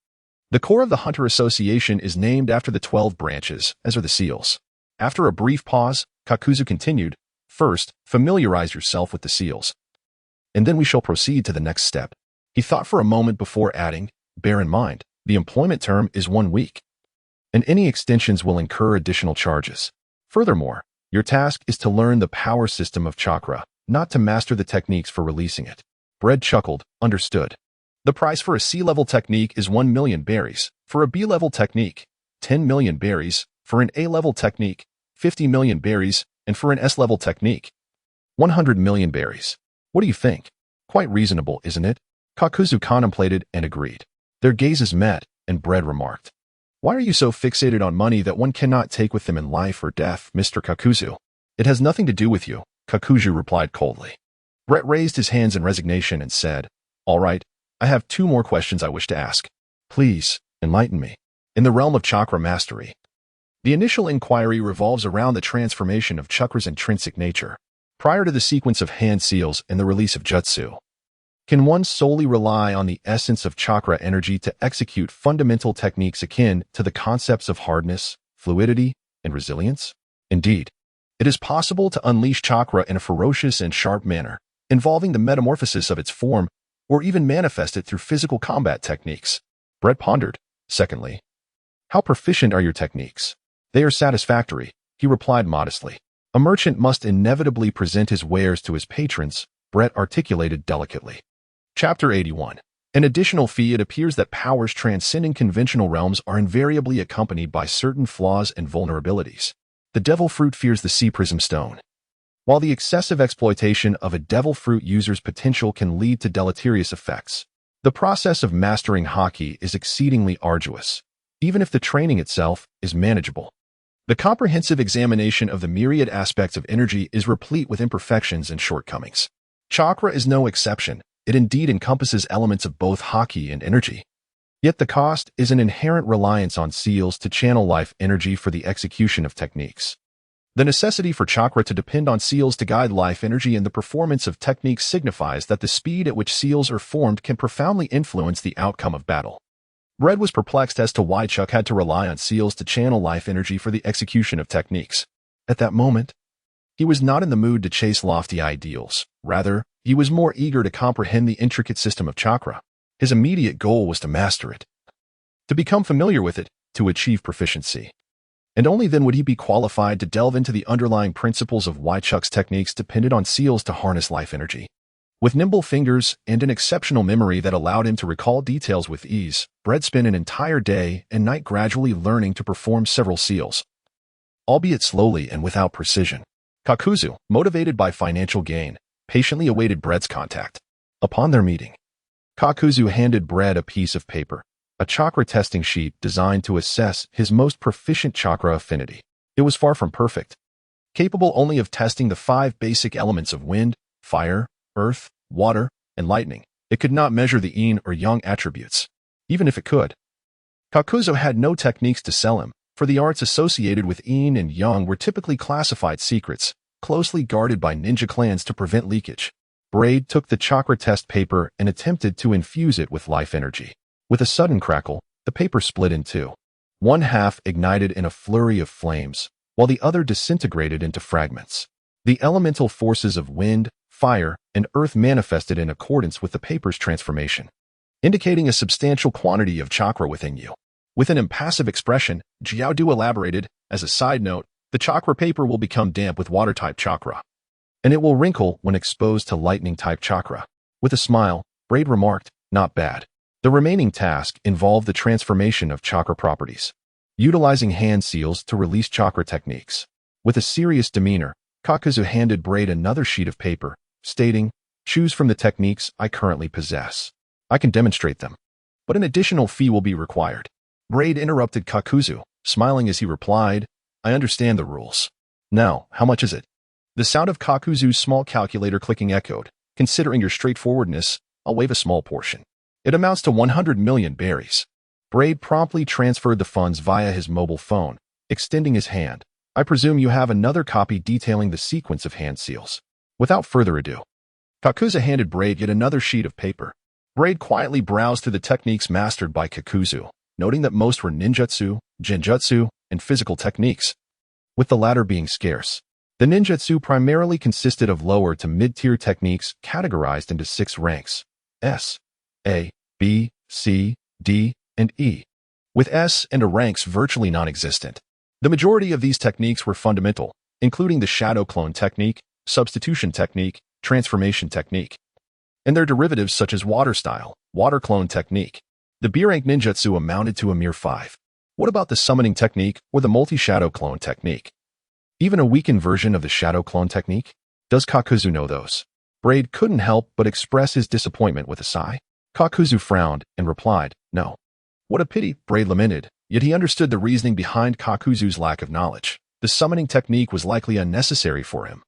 The core of the Hunter Association is named after the 12 branches, as are the seals. After a brief pause, Kakuzu continued, First, familiarize yourself with the seals, and then we shall proceed to the next step. He thought for a moment before adding, bear in mind, the employment term is 1 week, and any extensions will incur additional charges. Furthermore, your task is to learn the power system of chakra, not to master the techniques for releasing it. Bread chuckled, understood. The price for a C-level technique is 1 million berries, for a B-level technique, 10 million berries, for an A-level technique, 50 million berries, and for an S-level technique, 100 million berries. What do you think? Quite reasonable, isn't it? Kakuzu contemplated and agreed. Their gazes met, and Bread remarked, Why are you so fixated on money that one cannot take with them in life or death, Mr. Kakuzu? It has nothing to do with you, Kakuzu replied coldly. Brett raised his hands in resignation and said, All right, I have 2 more questions I wish to ask. Please, enlighten me. In the realm of chakra mastery, the initial inquiry revolves around the transformation of chakra's intrinsic nature. Prior to the sequence of hand seals and the release of jutsu, can one solely rely on the essence of chakra energy to execute fundamental techniques akin to the concepts of hardness, fluidity, and resilience? Indeed, it is possible to unleash chakra in a ferocious and sharp manner, involving the metamorphosis of its form, or even manifest it through physical combat techniques. Brett pondered. Secondly, how proficient are your techniques? They are satisfactory, he replied modestly. A merchant must inevitably present his wares to his patrons, Brett articulated delicately. Chapter 81. An additional fee. It appears that powers transcending conventional realms are invariably accompanied by certain flaws and vulnerabilities. The devil fruit fears the sea prism stone. While the excessive exploitation of a devil fruit user's potential can lead to deleterious effects, the process of mastering Haki is exceedingly arduous, even if the training itself is manageable. The comprehensive examination of the myriad aspects of energy is replete with imperfections and shortcomings. Chakra is no exception. It indeed encompasses elements of both Haki and energy. Yet the cost is an inherent reliance on seals to channel life energy for the execution of techniques. The necessity for chakra to depend on seals to guide life energy in the performance of techniques signifies that the speed at which seals are formed can profoundly influence the outcome of battle. Red was perplexed as to why Chuck had to rely on seals to channel life energy for the execution of techniques. At that moment, he was not in the mood to chase lofty ideals. Rather, he was more eager to comprehend the intricate system of chakra. His immediate goal was to master it, to become familiar with it, to achieve proficiency. And only then would he be qualified to delve into the underlying principles of why Chuck's techniques depended on seals to harness life energy. With nimble fingers and an exceptional memory that allowed him to recall details with ease, Brett spent an entire day and night gradually learning to perform several seals, albeit slowly and without precision. Kakuzu, motivated by financial gain, patiently awaited Brett's contact. Upon their meeting, Kakuzu handed Brett a piece of paper, a chakra testing sheet designed to assess his most proficient chakra affinity. It was far from perfect, capable only of testing the 5 basic elements of wind, fire, earth, water, and lightning. It could not measure the yin or yang attributes. Even if it could, Kakuzu had no techniques to sell him, for the arts associated with yin and yang were typically classified secrets, closely guarded by ninja clans to prevent leakage. Braid took the chakra test paper and attempted to infuse it with life energy. With a sudden crackle, the paper split in two. One half ignited in a flurry of flames, while the other disintegrated into fragments. The elemental forces of wind, fire, and earth manifested in accordance with the paper's transformation, indicating a substantial quantity of chakra within you. With an impassive expression, Jiaodu elaborated, as a side note, the chakra paper will become damp with water-type chakra, and it will wrinkle when exposed to lightning-type chakra. With a smile, Braid remarked, not bad. The remaining task involved the transformation of chakra properties, utilizing hand seals to release chakra techniques. With a serious demeanor, Kakuzu handed Braid another sheet of paper, stating, choose from the techniques I currently possess. I can demonstrate them, but an additional fee will be required. Braid interrupted Kakuzu, smiling as he replied, I understand the rules. Now, how much is it? The sound of Kakuzu's small calculator clicking echoed. Considering your straightforwardness, I'll waive a small portion. It amounts to 100 million berries. Braid promptly transferred the funds via his mobile phone, extending his hand. I presume you have another copy detailing the sequence of hand seals. Without further ado, Kakuzu handed Braid yet another sheet of paper. Braid quietly browsed through the techniques mastered by Kakuzu, noting that most were ninjutsu, genjutsu, and physical techniques, with the latter being scarce. The ninjutsu primarily consisted of lower to mid-tier techniques categorized into 6 ranks: S, A, B, C, D, and E, with S and A ranks virtually non-existent. The majority of these techniques were fundamental, including the shadow clone technique, substitution technique, transformation technique, and their derivatives such as water style, water clone technique. The B-rank ninjutsu amounted to a mere 5. What about the summoning technique or the multi-shadow clone technique? Even a weakened version of the shadow clone technique? Does Kakuzu know those? Braid couldn't help but express his disappointment with a sigh. Kakuzu frowned and replied, no. What a pity, Braid lamented, yet he understood the reasoning behind Kakuzu's lack of knowledge. The summoning technique was likely unnecessary for him,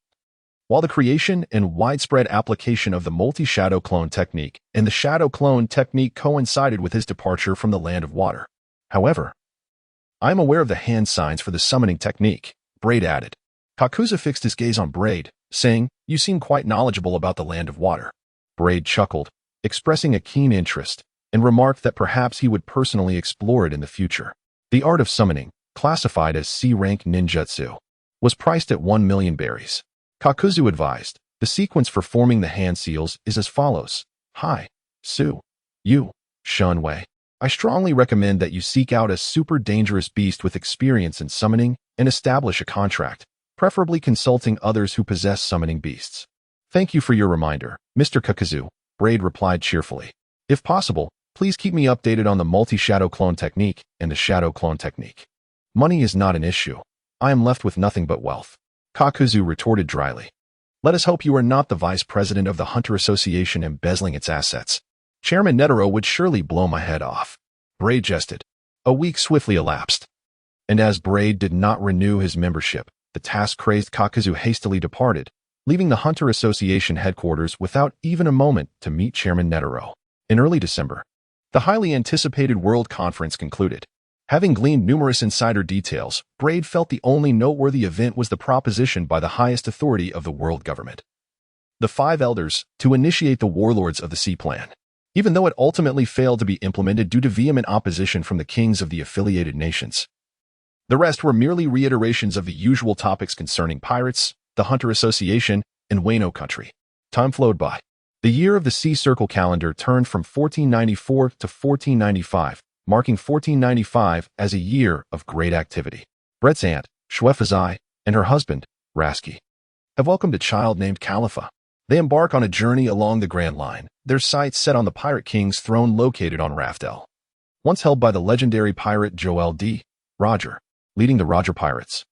while the creation and widespread application of the multi-shadow clone technique and the shadow clone technique coincided with his departure from the land of water. However, I am aware of the hand signs for the summoning technique, Braid added. Kakuzu fixed his gaze on Braid, saying, you seem quite knowledgeable about the land of water. Braid chuckled, expressing a keen interest, and remarked that perhaps he would personally explore it in the future. The art of summoning, classified as C-rank ninjutsu, was priced at 1 million berries. Kakuzu advised, the sequence for forming the hand seals is as follows. Hi, Su, Yu, Shun Wei. I strongly recommend that you seek out a super dangerous beast with experience in summoning and establish a contract, preferably consulting others who possess summoning beasts. Thank you for your reminder, Mr. Kakuzu, Braid replied cheerfully. If possible, please keep me updated on the multi-shadow clone technique and the shadow clone technique. Money is not an issue. I am left with nothing but wealth. Kakuzu retorted dryly. Let us hope you are not the vice president of the Hunter Association embezzling its assets. Chairman Netero would surely blow my head off. Braid jested. A week swiftly elapsed, and as Braid did not renew his membership, the task-crazed Kakuzu hastily departed, leaving the Hunter Association headquarters without even a moment to meet Chairman Netero. In early December, the highly anticipated World Conference concluded. Having gleaned numerous insider details, Braid felt the only noteworthy event was the proposition by the highest authority of the world government, the 5 elders, to initiate the warlords of the sea plan. Even though it ultimately failed to be implemented due to vehement opposition from the kings of the affiliated nations, the rest were merely reiterations of the usual topics concerning pirates, the Hunter Association, and Wano Country. Time flowed by. The year of the sea circle calendar turned from 1494 to 1495, marking 1495 as a year of great activity. Brett's aunt, Shwefazai, and her husband, Rasky, have welcomed a child named Khalifa. They embark on a journey along the Grand Line, their sights set on the Pirate King's throne located on Raftel, once held by the legendary pirate Joel D. Roger, leading the Roger Pirates.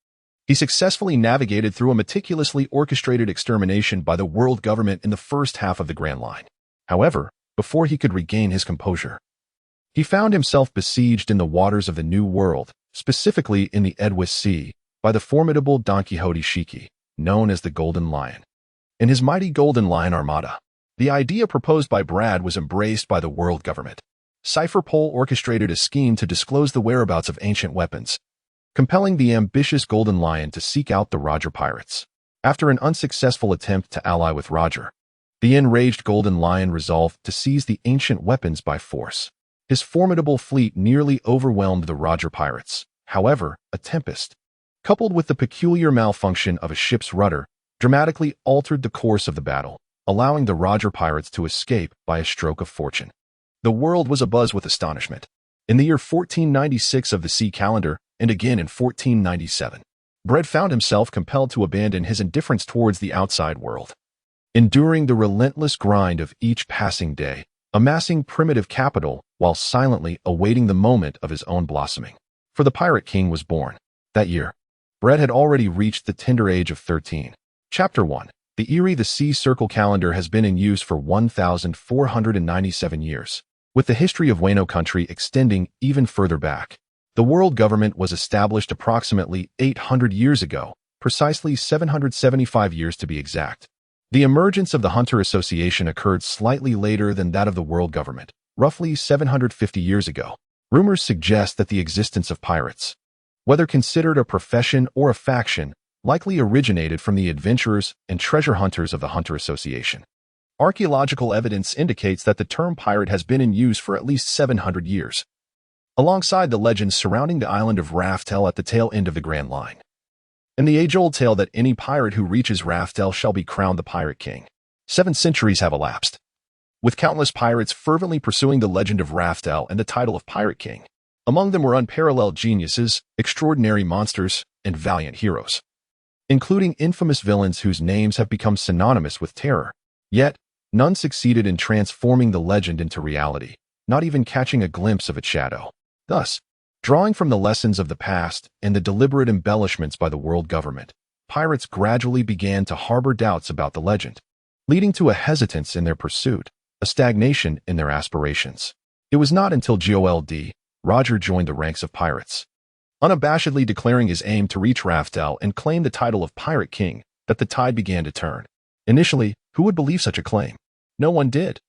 He successfully navigated through a meticulously orchestrated extermination by the world government in the first half of the Grand Line. However, before he could regain his composure, he found himself besieged in the waters of the New World, specifically in the Edwis Sea, by the formidable Don Quixote Shiki, known as the Golden Lion. In his mighty Golden Lion Armada, the idea proposed by Brad was embraced by the world government. Cypherpole orchestrated a scheme to disclose the whereabouts of ancient weapons, compelling the ambitious Golden Lion to seek out the Roger pirates. After an unsuccessful attempt to ally with Roger, the enraged Golden Lion resolved to seize the ancient weapons by force. His formidable fleet nearly overwhelmed the Roger pirates. However, a tempest, coupled with the peculiar malfunction of a ship's rudder, dramatically altered the course of the battle, allowing the Roger pirates to escape by a stroke of fortune. The world was abuzz with astonishment. In the year 1496 of the sea calendar, and again in 1497, Brad found himself compelled to abandon his indifference towards the outside world. Enduring the relentless grind of each passing day, amassing primitive capital while silently awaiting the moment of his own blossoming. For the Pirate King was born. That year, Brad had already reached the tender age of 13. Chapter 1. The Erie the Sea Circle calendar has been in use for 1,497 years, with the history of Wano Country extending even further back. The world government was established approximately 800 years ago, precisely 775 years to be exact. The emergence of the Hunter Association occurred slightly later than that of the world government, roughly 750 years ago. Rumors suggest that the existence of pirates, whether considered a profession or a faction, likely originated from the adventurers and treasure hunters of the Hunter Association. Archaeological evidence indicates that the term pirate has been in use for at least 700 years, alongside the legends surrounding the island of Raftel at the tail end of the Grand Line, and the age-old tale that any pirate who reaches Raftel shall be crowned the Pirate King. 7 centuries have elapsed, with countless pirates fervently pursuing the legend of Raftel and the title of Pirate King. Among them were unparalleled geniuses, extraordinary monsters, and valiant heroes, including infamous villains whose names have become synonymous with terror. Yet, none succeeded in transforming the legend into reality, not even catching a glimpse of its shadow. Thus, drawing from the lessons of the past and the deliberate embellishments by the world government, pirates gradually began to harbor doubts about the legend, leading to a hesitance in their pursuit, a stagnation in their aspirations. It was not until GOLD, Roger joined the ranks of pirates, unabashedly declaring his aim to reach Raftel and claim the title of Pirate King, that the tide began to turn. Initially, who would believe such a claim? No one did.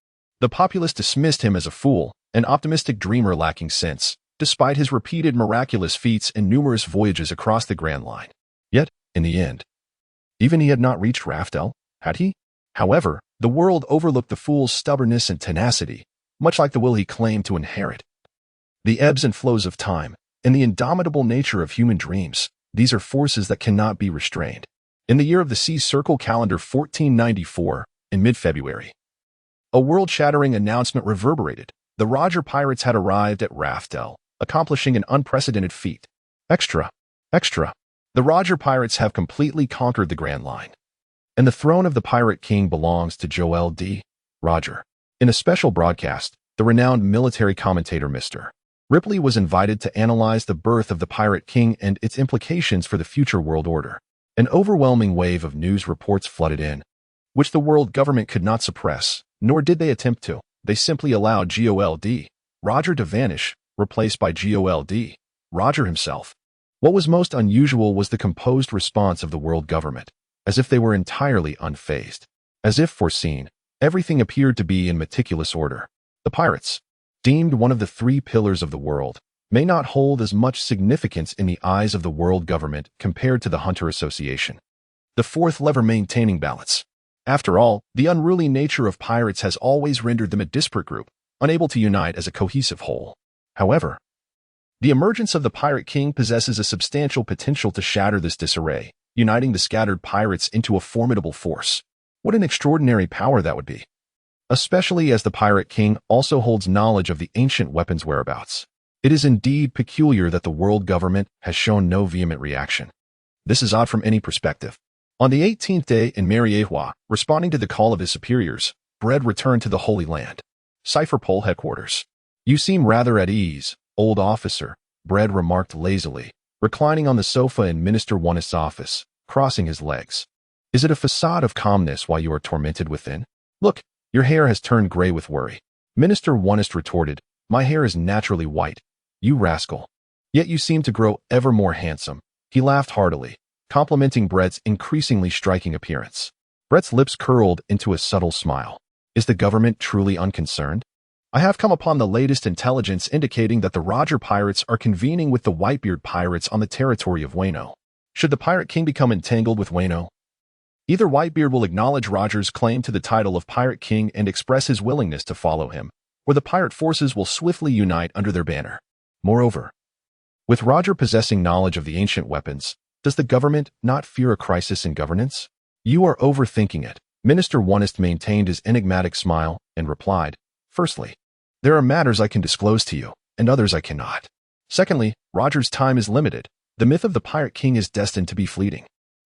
The populace dismissed him as a fool, an optimistic dreamer lacking sense, despite his repeated miraculous feats and numerous voyages across the Grand Line. Yet, in the end, even he had not reached Raftel, had he? However, the world overlooked the fool's stubbornness and tenacity, much like the will he claimed to inherit. The ebbs and flows of time, and the indomitable nature of human dreams, these are forces that cannot be restrained. In the year of the Sea Circle calendar 1494, in mid-February, a world-shattering announcement reverberated. The Roger pirates had arrived at Raftel, accomplishing an unprecedented feat. Extra! The Roger pirates have completely conquered the Grand Line, and the throne of the Pirate King belongs to Joel D. Roger. In a special broadcast, the renowned military commentator Mr. Ripley was invited to analyze the birth of the Pirate King and its implications for the future world order. An overwhelming wave of news reports flooded in, which the world government could not suppress, nor did they attempt to. They simply allowed GOLD, Roger, to vanish, replaced by GOLD, Roger himself. What was most unusual was the composed response of the world government, as if they were entirely unfazed. As if foreseen, everything appeared to be in meticulous order. The pirates, deemed one of the 3 pillars of the world, may not hold as much significance in the eyes of the world government compared to the Hunter Association, the 4th lever maintaining balance. After all, the unruly nature of pirates has always rendered them a disparate group, unable to unite as a cohesive whole. However, the emergence of the Pirate King possesses a substantial potential to shatter this disarray, uniting the scattered pirates into a formidable force. What an extraordinary power that would be! Especially as the Pirate King also holds knowledge of the ancient weapons' whereabouts. It is indeed peculiar that the world government has shown no vehement reaction. This is odd from any perspective. On the 18th day in Mariehua, responding to the call of his superiors, Brad returned to the Holy Land. Cypherpole headquarters. You seem rather at ease, old officer, Brad remarked lazily, reclining on the sofa in Minister Wonist's office, crossing his legs. Is it a facade of calmness while you are tormented within? Look, your hair has turned gray with worry. Minister Wonist retorted, my hair is naturally white, you rascal. Yet you seem to grow ever more handsome. He laughed heartily, complimenting Brett's increasingly striking appearance. Brett's lips curled into a subtle smile. Is the government truly unconcerned? I have come upon the latest intelligence indicating that the Roger pirates are convening with the Whitebeard pirates on the territory of Wano. Should the Pirate King become entangled with Wano, either Whitebeard will acknowledge Roger's claim to the title of Pirate King and express his willingness to follow him, or the pirate forces will swiftly unite under their banner. Moreover, with Roger possessing knowledge of the ancient weapons, does the government not fear a crisis in governance? You are overthinking it. Minister Wonist maintained his enigmatic smile and replied, Firstly, there are matters I can disclose to you, and others I cannot. Secondly, Roger's time is limited. The myth of the Pirate King is destined to be fleeting.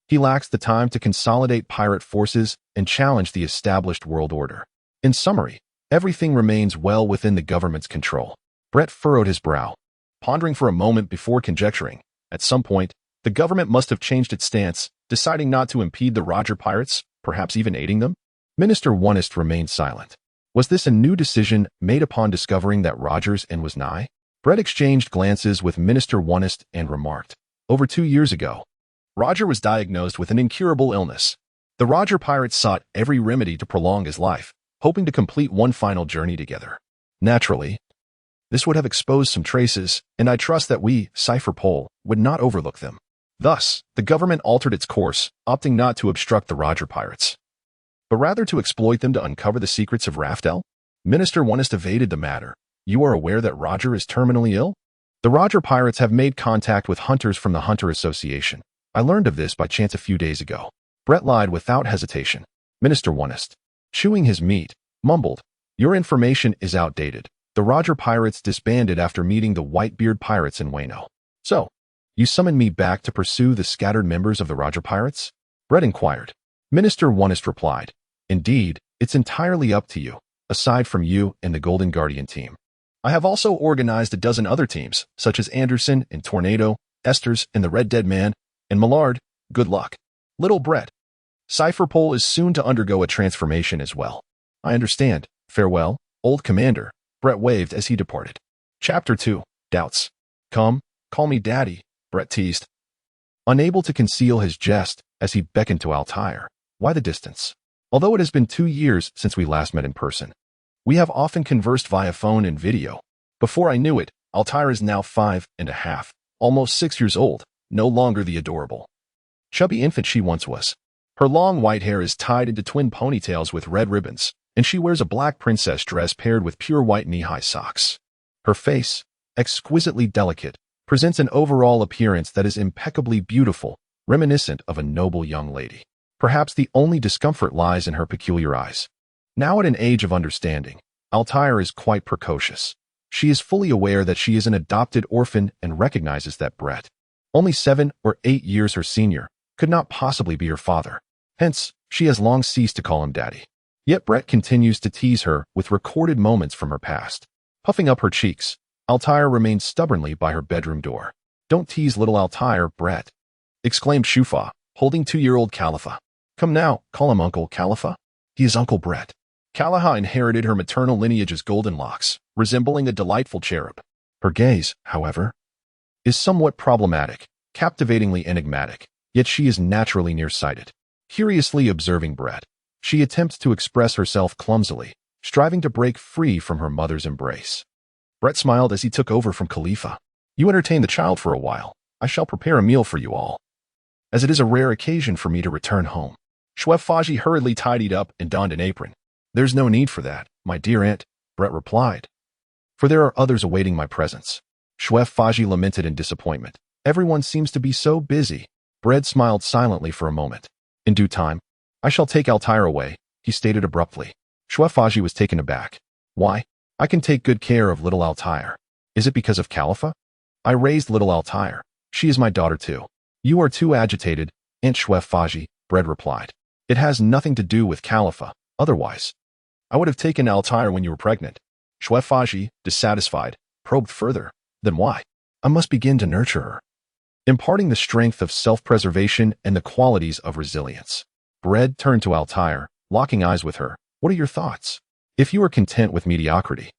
He lacks the time to consolidate pirate forces and challenge the established world order. In summary, everything remains well within the government's control. Brett furrowed his brow, pondering for a moment before conjecturing. At some point, the government must have changed its stance, deciding not to impede the Roger pirates, perhaps even aiding them. Minister Wonist remained silent. Was this a new decision made upon discovering that Roger's end was nigh? Brett exchanged glances with Minister Wonist and remarked, Over 2 years ago, Roger was diagnosed with an incurable illness. The Roger pirates sought every remedy to prolong his life, hoping to complete one final journey together. Naturally, this would have exposed some traces, and I trust that we, Cipher Pole, would not overlook them. Thus, the government altered its course, opting not to obstruct the Roger pirates, but rather to exploit them to uncover the secrets of Raftel. Minister Wonist evaded the matter. You are aware that Roger is terminally ill? The Roger pirates have made contact with hunters from the Hunter Association. I learned of this by chance a few days ago. Brett lied without hesitation. Minister Wonist, chewing his meat, mumbled, Your information is outdated. The Roger pirates disbanded after meeting the Whitebeard pirates in Wano. So, you summoned me back to pursue the scattered members of the Roger pirates? Brett inquired. Minister Wonist replied, Indeed, it's entirely up to you, aside from you and the Golden Guardian team. I have also organized a dozen other teams, such as Anderson and Tornado, Esters and the Red Dead Man, and Millard. Good luck. Little Brett. Cipher Pole is soon to undergo a transformation as well. I understand. Farewell, old commander. Brett waved as he departed. Chapter 2. Doubts. Come, call me Daddy, Brett teased, unable to conceal his jest as he beckoned to Altair. Why the distance? Although it has been 2 years since we last met in person, we have often conversed via phone and video. Before I knew it, Altair is now 5.5, almost 6 years old, no longer the adorable, chubby infant she once was. Her long white hair is tied into twin ponytails with red ribbons, and she wears a black princess dress paired with pure white knee-high socks. Her face, exquisitely delicate, presents an overall appearance that is impeccably beautiful, reminiscent of a noble young lady. Perhaps the only discomfort lies in her peculiar eyes. Now at an age of understanding, Altair is quite precocious. She is fully aware that she is an adopted orphan and recognizes that Brett, only 7 or 8 years her senior, could not possibly be her father. Hence, she has long ceased to call him daddy. Yet Brett continues to tease her with recorded moments from her past. Puffing up her cheeks, Altair remains stubbornly by her bedroom door. Don't tease little Altair, Brett, exclaimed Shufa, holding 2-year-old Khalifa. Come now, call him Uncle Khalifa. He is Uncle Brett. Khalifa inherited her maternal lineage's golden locks, resembling a delightful cherub. Her gaze, however, is somewhat problematic, captivatingly enigmatic, yet she is naturally nearsighted. Curiously observing Brett, she attempts to express herself clumsily, striving to break free from her mother's embrace. Brett smiled as he took over from Khalifa. You entertain the child for a while. I shall prepare a meal for you all, as it is a rare occasion for me to return home. Chef Faji hurriedly tidied up and donned an apron. There's no need for that, my dear aunt, Brett replied, for there are others awaiting my presence. Chef Faji lamented in disappointment. Everyone seems to be so busy. Brett smiled silently for a moment. In due time, I shall take Altair away, he stated abruptly. Chef Faji was taken aback. Why? I can take good care of little Altair. Is it because of Khalifa? I raised little Altair. She is my daughter too. You are too agitated, Aunt Chef Faji, Brett replied. It has nothing to do with Khalifa. Otherwise, I would have taken Altair when you were pregnant. Chef Faji, dissatisfied, probed further. Then why? I must begin to nurture her, imparting the strength of self-preservation and the qualities of resilience. Brett turned to Altair, locking eyes with her. What are your thoughts? If you are content with mediocrity,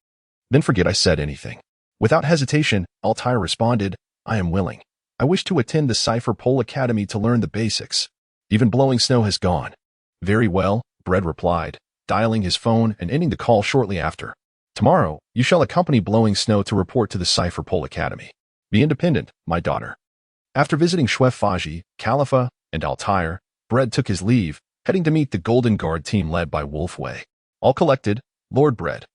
then forget I said anything. Without hesitation, Altair responded, I am willing. I wish to attend the Cipher Pole Academy to learn the basics. Even blowing snow has gone. Very well, Bread replied, dialing his phone and ending the call shortly after. Tomorrow, you shall accompany Blowing Snow to report to the Cipher Pole Academy. Be independent, my daughter. After visiting Shwef Faji, Khalifa, and Altair, Bread took his leave, heading to meet the Golden Guard team led by Wolf Wei. All collected, Lord Bread.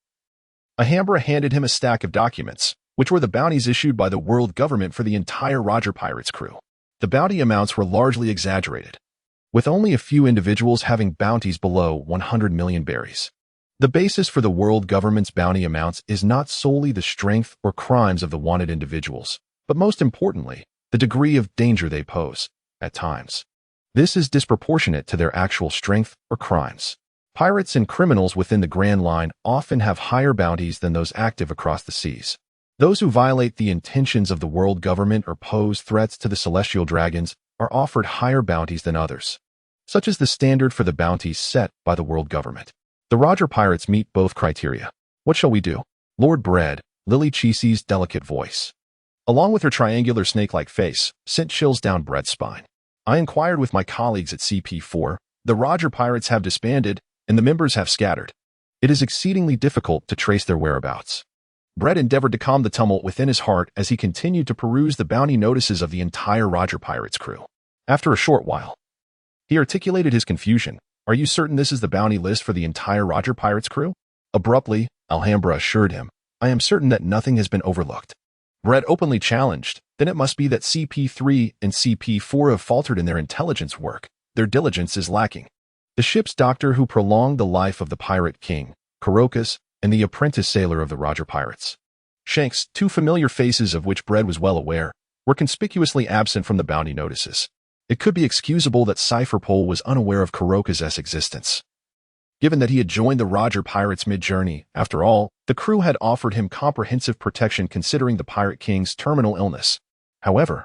Alhambra handed him a stack of documents, which were the bounties issued by the world government for the entire Roger Pirates crew. The bounty amounts were largely exaggerated, with only a few individuals having bounties below 100 million berries. The basis for the world government's bounty amounts is not solely the strength or crimes of the wanted individuals, but most importantly, the degree of danger they pose, at times. This is disproportionate to their actual strength or crimes. Pirates and criminals within the Grand Line often have higher bounties than those active across the seas. Those who violate the intentions of the world government or pose threats to the celestial dragons are offered higher bounties than others. Such is the standard for the bounties set by the world government. The Roger Pirates meet both criteria. What shall we do? Lord Bread, Lily Cheesey's delicate voice, along with her triangular snake-like face, sent chills down Bread's spine. I inquired with my colleagues at CP4. The Roger Pirates have disbanded, and the members have scattered. It is exceedingly difficult to trace their whereabouts. Bread endeavored to calm the tumult within his heart as he continued to peruse the bounty notices of the entire Roger Pirates crew. After a short while, he articulated his confusion. Are you certain this is the bounty list for the entire Roger Pirates crew? Abruptly, Alhambra assured him, I am certain that nothing has been overlooked. Bread openly challenged, then it must be that CP3 and CP4 have faltered in their intelligence work. Their diligence is lacking. The ship's doctor who prolonged the life of the pirate king, Carocus, and the apprentice sailor of the Roger Pirates, Shanks, two familiar faces of which Bread was well aware, were conspicuously absent from the bounty notices. It could be excusable that Cipher Pole was unaware of Carocus' existence, given that he had joined the Roger Pirates mid-journey. After all, the crew had offered him comprehensive protection considering the Pirate King's terminal illness. However,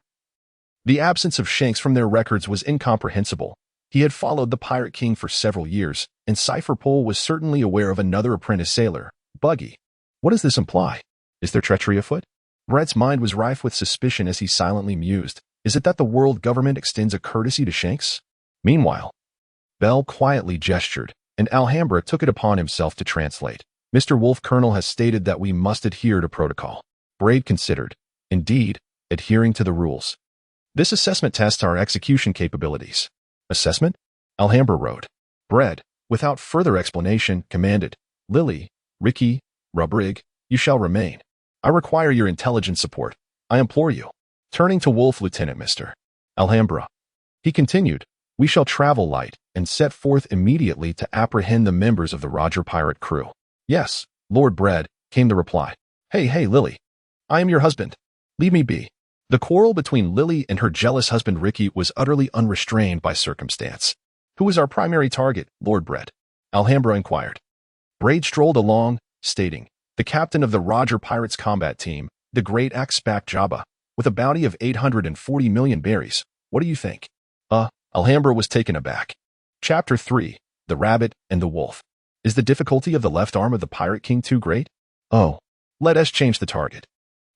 the absence of Shanks from their records was incomprehensible. He had followed the Pirate King for several years, and Cipher Pole was certainly aware of another apprentice sailor, Buggy. What does this imply? Is there treachery afoot? Brett's mind was rife with suspicion as he silently mused. Is it that the world government extends a courtesy to Shanks? Meanwhile, Bell quietly gestured, and Alhambra took it upon himself to translate. Mr. Wolf Colonel has stated that we must adhere to protocol. Braid considered. Indeed, adhering to the rules. This assessment tests our execution capabilities. Assessment? Alhambra wrote. Bread, without further explanation, commanded, Lily, Ricky, Rubrig, you shall remain. I require your intelligence support. I implore you. Turning to Wolf Lieutenant Mr. Alhambra, he continued, we shall travel light and set forth immediately to apprehend the members of the Roger Pirate crew. Yes, Lord Bread, came the reply. Hey, Lily. I am your husband. Leave me be. The quarrel between Lily and her jealous husband Ricky was utterly unrestrained by circumstance. Who is our primary target, Lord Bread? Alhambra inquired. Braid strolled along, stating, the captain of the Roger Pirates combat team, the great Axpac Jabba, with a bounty of 840 million berries. What do you think? Alhambra was taken aback. Chapter 3, The Rabbit and the Wolf. Is the difficulty of the left arm of the Pirate King too great? Oh, let us change the target.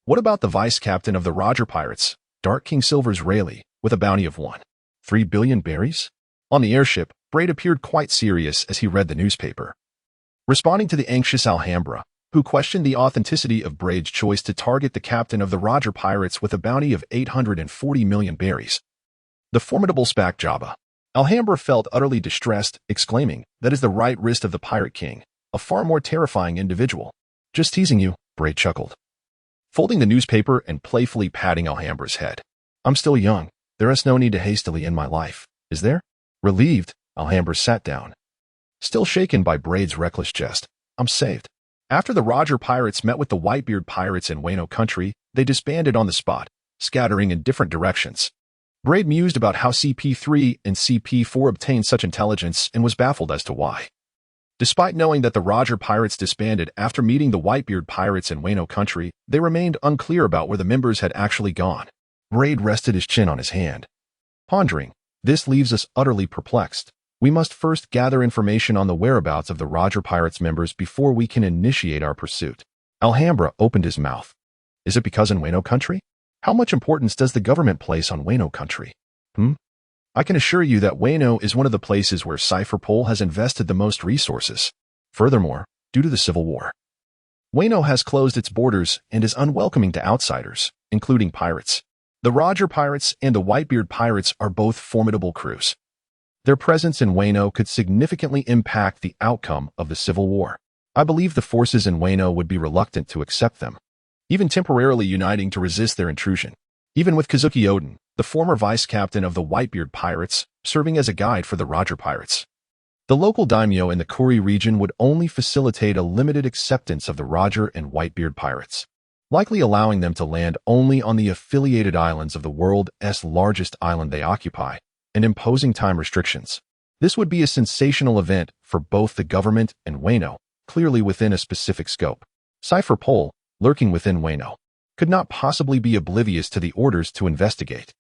What about the vice captain of the Roger Pirates, Dark King Silver's Rayleigh, with a bounty of 3 billion berries? On the airship, Braid appeared quite serious as he read the newspaper, responding to the anxious Alhambra, who questioned the authenticity of Braid's choice to target the captain of the Roger Pirates with a bounty of 840 million berries. The formidable Spac Jabba. Alhambra felt utterly distressed, exclaiming, that is the right wrist of the Pirate King, a far more terrifying individual. Just teasing you, Braid chuckled, folding the newspaper and playfully patting Alhambra's head. I'm still young. There is no need to hastily end my life, is there? Relieved, Alhambra sat down, still shaken by Braid's reckless jest. I'm saved. After the Roger Pirates met with the Whitebeard Pirates in Wano Country, they disbanded on the spot, scattering in different directions. Braid mused about how CP3 and CP4 obtained such intelligence and was baffled as to why. Despite knowing that the Roger Pirates disbanded after meeting the Whitebeard Pirates in Wano Country, they remained unclear about where the members had actually gone. Braid rested his chin on his hand, pondering, this leaves us utterly perplexed. We must first gather information on the whereabouts of the Roger Pirates members before we can initiate our pursuit. Alhambra opened his mouth. Is it because in Wano Country? How much importance does the government place on Wano Country? I can assure you that Wano is one of the places where Cypherpole has invested the most resources. Furthermore, due to the Civil War, Wano has closed its borders and is unwelcoming to outsiders, including pirates. The Roger Pirates and the Whitebeard Pirates are both formidable crews. Their presence in Wano could significantly impact the outcome of the Civil War. I believe the forces in Wano would be reluctant to accept them, even temporarily uniting to resist their intrusion. Even with Kazuki Oden, the former vice-captain of the Whitebeard Pirates, serving as a guide for the Roger Pirates. The local daimyo in the Kuri region would only facilitate a limited acceptance of the Roger and Whitebeard Pirates, likely allowing them to land only on the affiliated islands of the world's largest island they occupy, and imposing time restrictions. This would be a sensational event for both the government and Wano, clearly within a specific scope. Cypherpole, lurking within Wano, could not possibly be oblivious to the orders to investigate.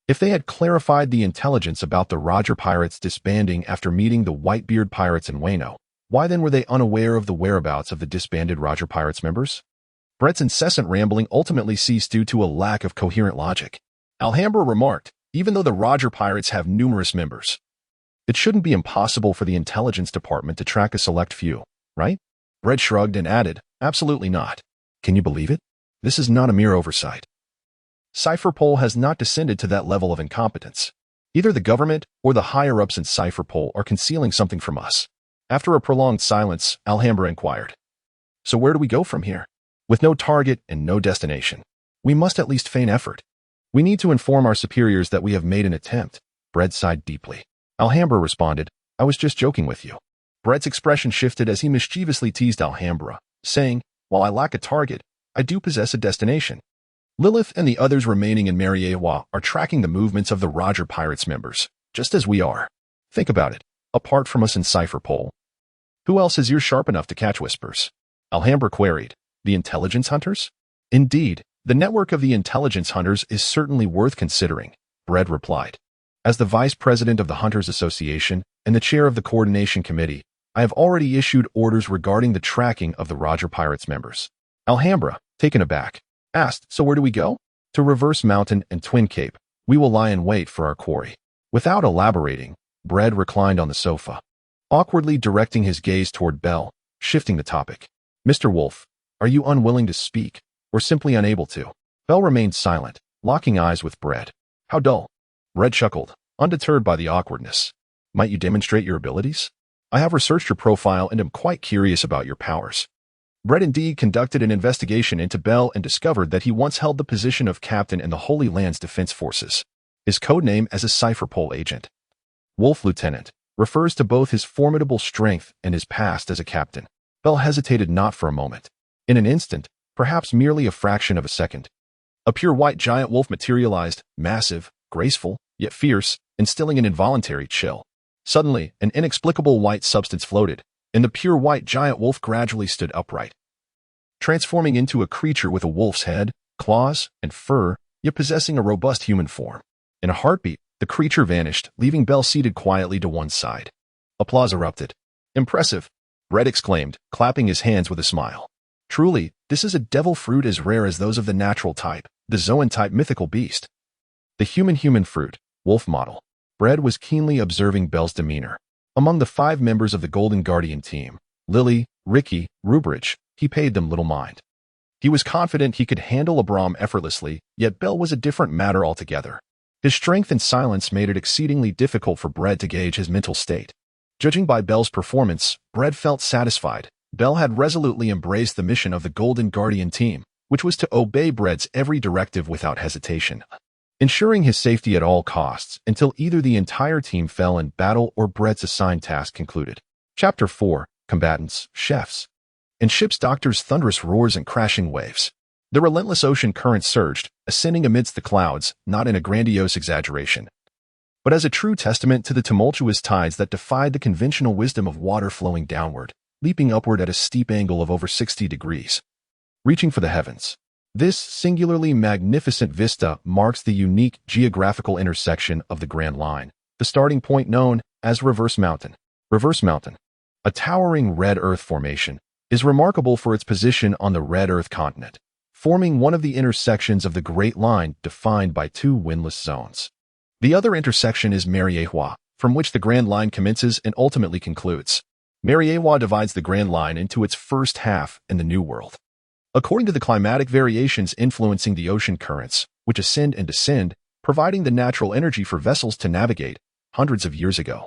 If they had clarified the intelligence about the Roger Pirates disbanding after meeting the Whitebeard Pirates in Wano, why then were they unaware of the whereabouts of the disbanded Roger Pirates members? Brett's incessant rambling ultimately ceased due to a lack of coherent logic. Alhambra remarked, even though the Roger Pirates have numerous members, it shouldn't be impossible for the intelligence department to track a select few, right? Brett shrugged and added, absolutely not. Can you believe it? This is not a mere oversight. Cypherpole has not descended to that level of incompetence. Either the government or the higher-ups in Cypherpole are concealing something from us. After a prolonged silence, Alhambra inquired, so where do we go from here? With no target and no destination, we must at least feign effort. We need to inform our superiors that we have made an attempt. Brett sighed deeply. Alhambra responded, I was just joking with you. Brett's expression shifted as he mischievously teased Alhambra, saying, while I lack a target, I do possess a destination. Lilith and the others remaining in Mariewa are tracking the movements of the Roger Pirates members, just as we are. Think about it. Apart from us in Cypherpole, who else has ears sharp enough to catch whispers? Alhambra queried. The intelligence hunters? Indeed, the network of the intelligence hunters is certainly worth considering, Brett replied. As the vice president of the Hunters Association and the chair of the coordination committee, I have already issued orders regarding the tracking of the Roger Pirates members. Alhambra, taken aback, asked, so where do we go? To Reverse Mountain and Twin Cape. We will lie in wait for our quarry. Without elaborating, Brett reclined on the sofa, awkwardly directing his gaze toward Bell, shifting the topic. Mr. Wolf, are you unwilling to speak, or simply unable to? Bell remained silent, locking eyes with Brett. How dull. Brett chuckled, undeterred by the awkwardness. Might you demonstrate your abilities? I have researched your profile and am quite curious about your powers. Brett indeed conducted an investigation into Bell and discovered that he once held the position of captain in the Holy Land's Defense Forces. His codename as a Cypherpole agent, Wolf Lieutenant, refers to both his formidable strength and his past as a captain. Bell hesitated not for a moment. In an instant, perhaps merely a fraction of a second, a pure white giant wolf materialized, massive, graceful, yet fierce, instilling an involuntary chill. Suddenly, an inexplicable white substance floated, and the pure white giant wolf gradually stood upright, transforming into a creature with a wolf's head, claws, and fur, yet possessing a robust human form. In a heartbeat, the creature vanished, leaving Bell seated quietly to one side. Applause erupted. Impressive, Brett exclaimed, clapping his hands with a smile. Truly, this is a devil fruit as rare as those of the natural type, the Zoan-type mythical beast. The human fruit, wolf model. Brett was keenly observing Bell's demeanor. Among the 5 members of the Golden Guardian team, Lily, Ricky, Rubridge, he paid them little mind. He was confident he could handle Abram effortlessly, yet Bell was a different matter altogether. His strength and silence made it exceedingly difficult for Brett to gauge his mental state. Judging by Bell's performance, Brett felt satisfied. Bell had resolutely embraced the mission of the Golden Guardian team, which was to obey Brett's every directive without hesitation, ensuring his safety at all costs until either the entire team fell in battle or Brett's assigned task concluded. Chapter 4, Combatants, Chefs, and Ship's Doctor's thunderous roars and crashing waves. The relentless ocean current surged, ascending amidst the clouds, not in a grandiose exaggeration, but as a true testament to the tumultuous tides that defied the conventional wisdom of water flowing downward, leaping upward at a steep angle of over 60 degrees, reaching for the heavens. This singularly magnificent vista marks the unique geographical intersection of the Grand Line, the starting point known as Reverse Mountain. Reverse Mountain, a towering red earth formation, is remarkable for its position on the red earth continent, forming one of the intersections of the Great Line defined by two windless zones. The other intersection is Mariewa, from which the Grand Line commences and ultimately concludes. Mariewa divides the Grand Line into its first half and the New World. According to the climatic variations influencing the ocean currents, which ascend and descend, providing the natural energy for vessels to navigate, hundreds of years ago,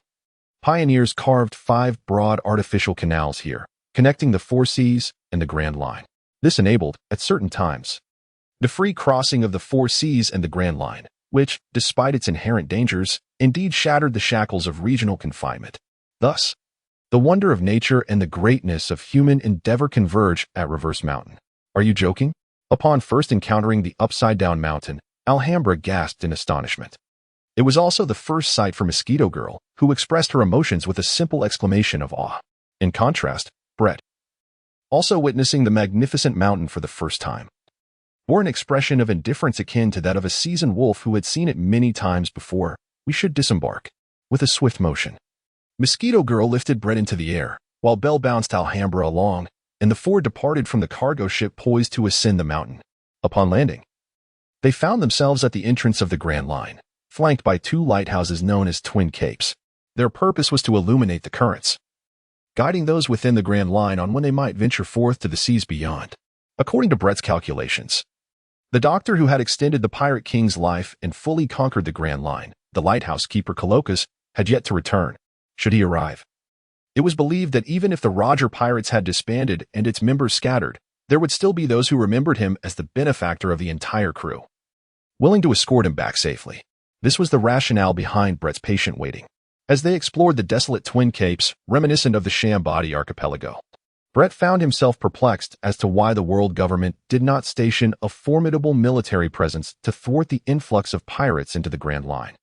pioneers carved 5 broad artificial canals here, connecting the 4 seas and the Grand Line. This enabled, at certain times, the free crossing of the 4 seas and the Grand Line, which, despite its inherent dangers, indeed shattered the shackles of regional confinement. Thus, the wonder of nature and the greatness of human endeavor converge at Reverse Mountain. Are you joking? Upon first encountering the upside-down mountain, Alhambra gasped in astonishment. It was also the first sight for Mosquito Girl, who expressed her emotions with a simple exclamation of awe. In contrast, Brett, also witnessing the magnificent mountain for the first time, bore an expression of indifference akin to that of a seasoned wolf who had seen it many times before. We should disembark. With a swift motion, Mosquito Girl lifted Brett into the air, while Belle bounced Alhambra along, and the 4 departed from the cargo ship poised to ascend the mountain. Upon landing, they found themselves at the entrance of the Grand Line, flanked by 2 lighthouses known as Twin Capes. Their purpose was to illuminate the currents, guiding those within the Grand Line on when they might venture forth to the seas beyond. According to Brett's calculations, the doctor who had extended the Pirate King's life and fully conquered the Grand Line, the lighthouse keeper Coloccus, had yet to return. Should he arrive, it was believed that even if the Roger Pirates had disbanded and its members scattered, there would still be those who remembered him as the benefactor of the entire crew, willing to escort him back safely. This was the rationale behind Brett's patient waiting. As they explored the desolate Twin Capes, reminiscent of the Shambadi archipelago, Brett found himself perplexed as to why the world government did not station a formidable military presence to thwart the influx of pirates into the Grand Line,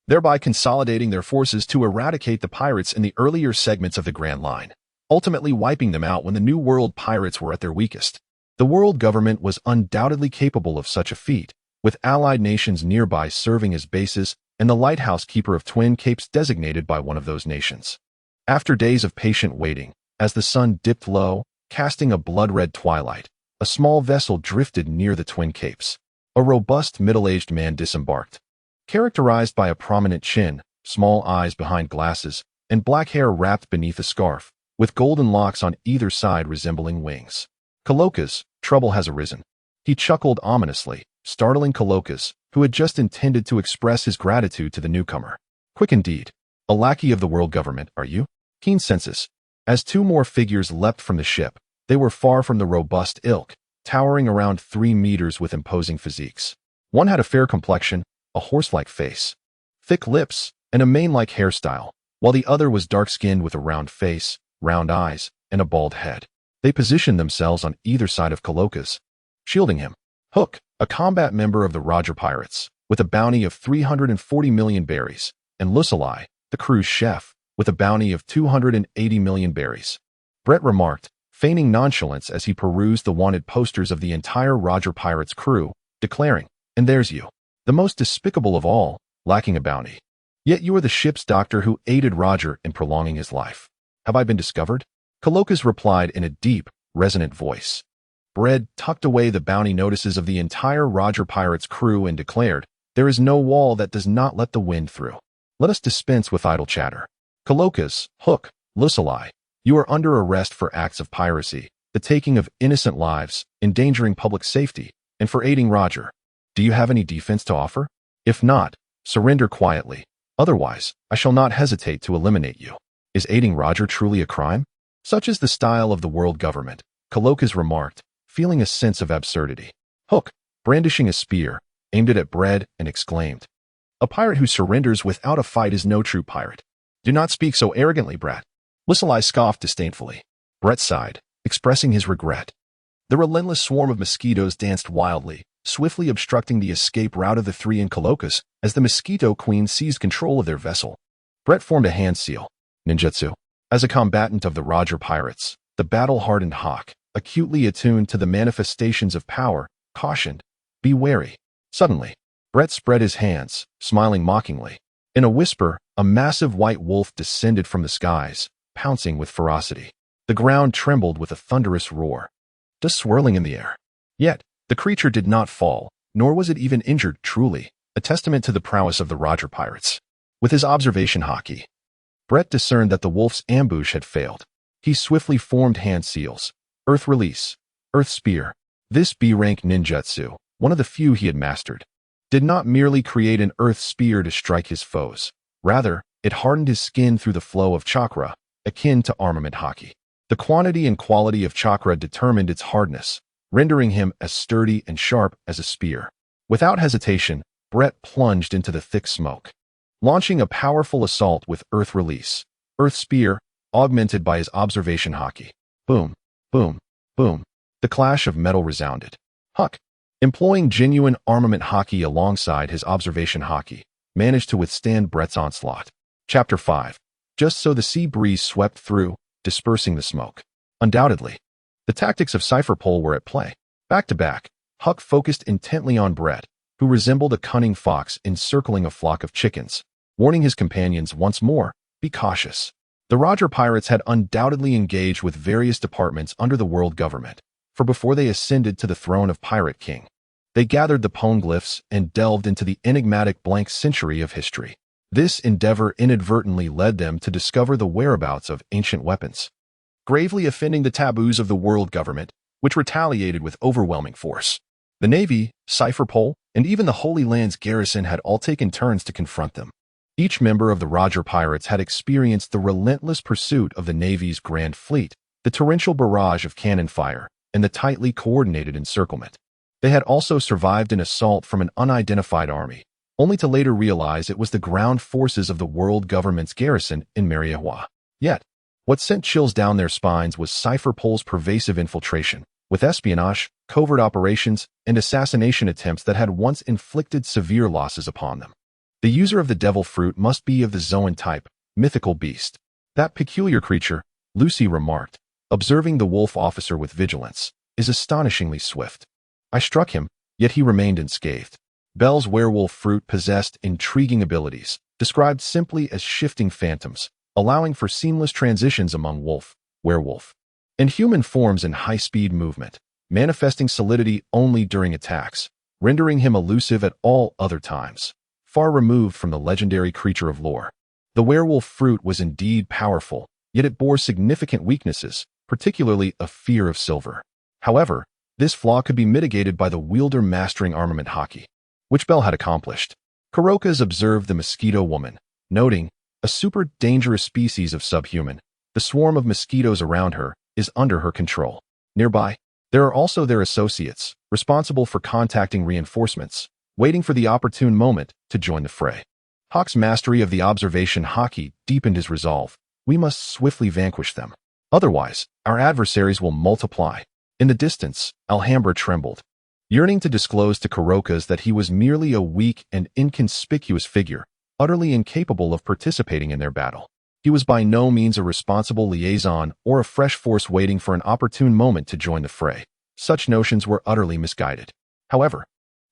thereby consolidating their forces to eradicate the pirates in the earlier segments of the Grand Line, ultimately wiping them out when the New World pirates were at their weakest. The world government was undoubtedly capable of such a feat, with allied nations nearby serving as bases and the lighthouse keeper of Twin Capes designated by one of those nations. After days of patient waiting, as the sun dipped low, casting a blood-red twilight, a small vessel drifted near the Twin Capes. A robust middle-aged man disembarked, characterized by a prominent chin, small eyes behind glasses, and black hair wrapped beneath a scarf, with golden locks on either side resembling wings. Coloccus, trouble has arisen. He chuckled ominously, startling Coloccus, who had just intended to express his gratitude to the newcomer. Quick indeed. A lackey of the world government, are you? Keen senses. As 2 more figures leapt from the ship, they were far from the robust ilk, towering around 3 meters with imposing physiques. One had a fair complexion, a horse-like face, thick lips, and a mane-like hairstyle, while the other was dark-skinned with a round face, round eyes, and a bald head. They positioned themselves on either side of Coloccus, shielding him. Hook, a combat member of the Roger Pirates, with a bounty of 340 million berries, and Lucilei, the crew's chef, with a bounty of 280 million berries. Brett remarked, feigning nonchalance as he perused the wanted posters of the entire Roger Pirates crew, declaring, "And there's you, the most despicable of all, lacking a bounty. Yet you are the ship's doctor who aided Roger in prolonging his life. Have I been discovered?" Coloccus replied in a deep, resonant voice. Brett tucked away the bounty notices of the entire Roger Pirates crew and declared, "There is no wall that does not let the wind through. Let us dispense with idle chatter. Coloccus, Hook, Lucilei, you are under arrest for acts of piracy, the taking of innocent lives, endangering public safety, and for aiding Roger. Do you have any defense to offer? If not, surrender quietly. Otherwise, I shall not hesitate to eliminate you. Is aiding Roger truly a crime?" Such is the style of the world government, Coloccus remarked, feeling a sense of absurdity. Hook, brandishing a spear, aimed it at Brett and exclaimed, "A pirate who surrenders without a fight is no true pirate. Do not speak so arrogantly, Brett." Lucilei scoffed disdainfully. Brett sighed, expressing his regret. The relentless swarm of mosquitoes danced wildly, swiftly obstructing the escape route of the 3 in Coloccus as the Mosquito Queen seized control of their vessel. Brett formed a hand seal, ninjutsu. As a combatant of the Roger Pirates, the battle-hardened hawk, acutely attuned to the manifestations of power, cautioned, "Be wary." Suddenly, Brett spread his hands, smiling mockingly. In a whisper, a massive white wolf descended from the skies, pouncing with ferocity. The ground trembled with a thunderous roar, dust swirling in the air. Yet, The creature did not fall, nor was it even injured truly, a testament to the prowess of the Roger pirates. With his observation hockey, Brett discerned that the wolf's ambush had failed. He swiftly formed hand seals, earth release, earth spear. This B-rank ninjutsu, one of the few he had mastered, did not merely create an earth spear to strike his foes. Rather, it hardened his skin through the flow of chakra, akin to armament hockey. The quantity and quality of chakra determined its hardness, rendering him as sturdy and sharp as a spear. Without hesitation, Brett plunged into the thick smoke, launching a powerful assault with earth release, earth spear, augmented by his observation hockey. Boom, boom, boom. The clash of metal resounded. Huck, employing genuine armament hockey alongside his observation hockey, managed to withstand Brett's onslaught. Chapter 5. Just so the sea breeze swept through, dispersing the smoke. Undoubtedly, the tactics of Cypherpole were at play. Back to back, Huck focused intently on Brett, who resembled a cunning fox encircling a flock of chickens, warning his companions once more, be cautious. The Roger pirates had undoubtedly engaged with various departments under the world government, for before they ascended to the throne of Pirate King, they gathered the poneglyphs and delved into the enigmatic blank century of history. This endeavor inadvertently led them to discover the whereabouts of ancient weapons, gravely offending the taboos of the world government, which retaliated with overwhelming force. The Navy, Cypherpole, and even the Holy Land's garrison had all taken turns to confront them. Each member of the Roger pirates had experienced the relentless pursuit of the Navy's Grand Fleet, the torrential barrage of cannon fire, and the tightly coordinated encirclement. They had also survived an assault from an unidentified army, only to later realize it was the ground forces of the world government's garrison in Mariahua. Yet, what sent chills down their spines was Cypherpole's pervasive infiltration, with espionage, covert operations, and assassination attempts that had once inflicted severe losses upon them. The user of the devil fruit must be of the Zoan type, mythical beast. That peculiar creature, Lucy remarked, observing the wolf officer with vigilance, is astonishingly swift. I struck him, yet he remained unscathed. Bell's werewolf fruit possessed intriguing abilities, described simply as shifting phantoms, allowing for seamless transitions among wolf, werewolf, and human forms in high-speed movement, manifesting solidity only during attacks, rendering him elusive at all other times, far removed from the legendary creature of lore. The werewolf fruit was indeed powerful, yet it bore significant weaknesses, particularly a fear of silver. However, this flaw could be mitigated by the wielder mastering armament hockey, which Bell had accomplished. Kurokas observed the mosquito woman, noting, a super dangerous species of subhuman. The swarm of mosquitoes around her is under her control. Nearby, there are also their associates, responsible for contacting reinforcements, waiting for the opportune moment to join the fray. Hawk's mastery of the observation hockey deepened his resolve. We must swiftly vanquish them. Otherwise, our adversaries will multiply. In the distance, Alhambra trembled, yearning to disclose to Kurokas that he was merely a weak and inconspicuous figure, utterly incapable of participating in their battle. He was by no means a responsible liaison or a fresh force waiting for an opportune moment to join the fray. Such notions were utterly misguided. However,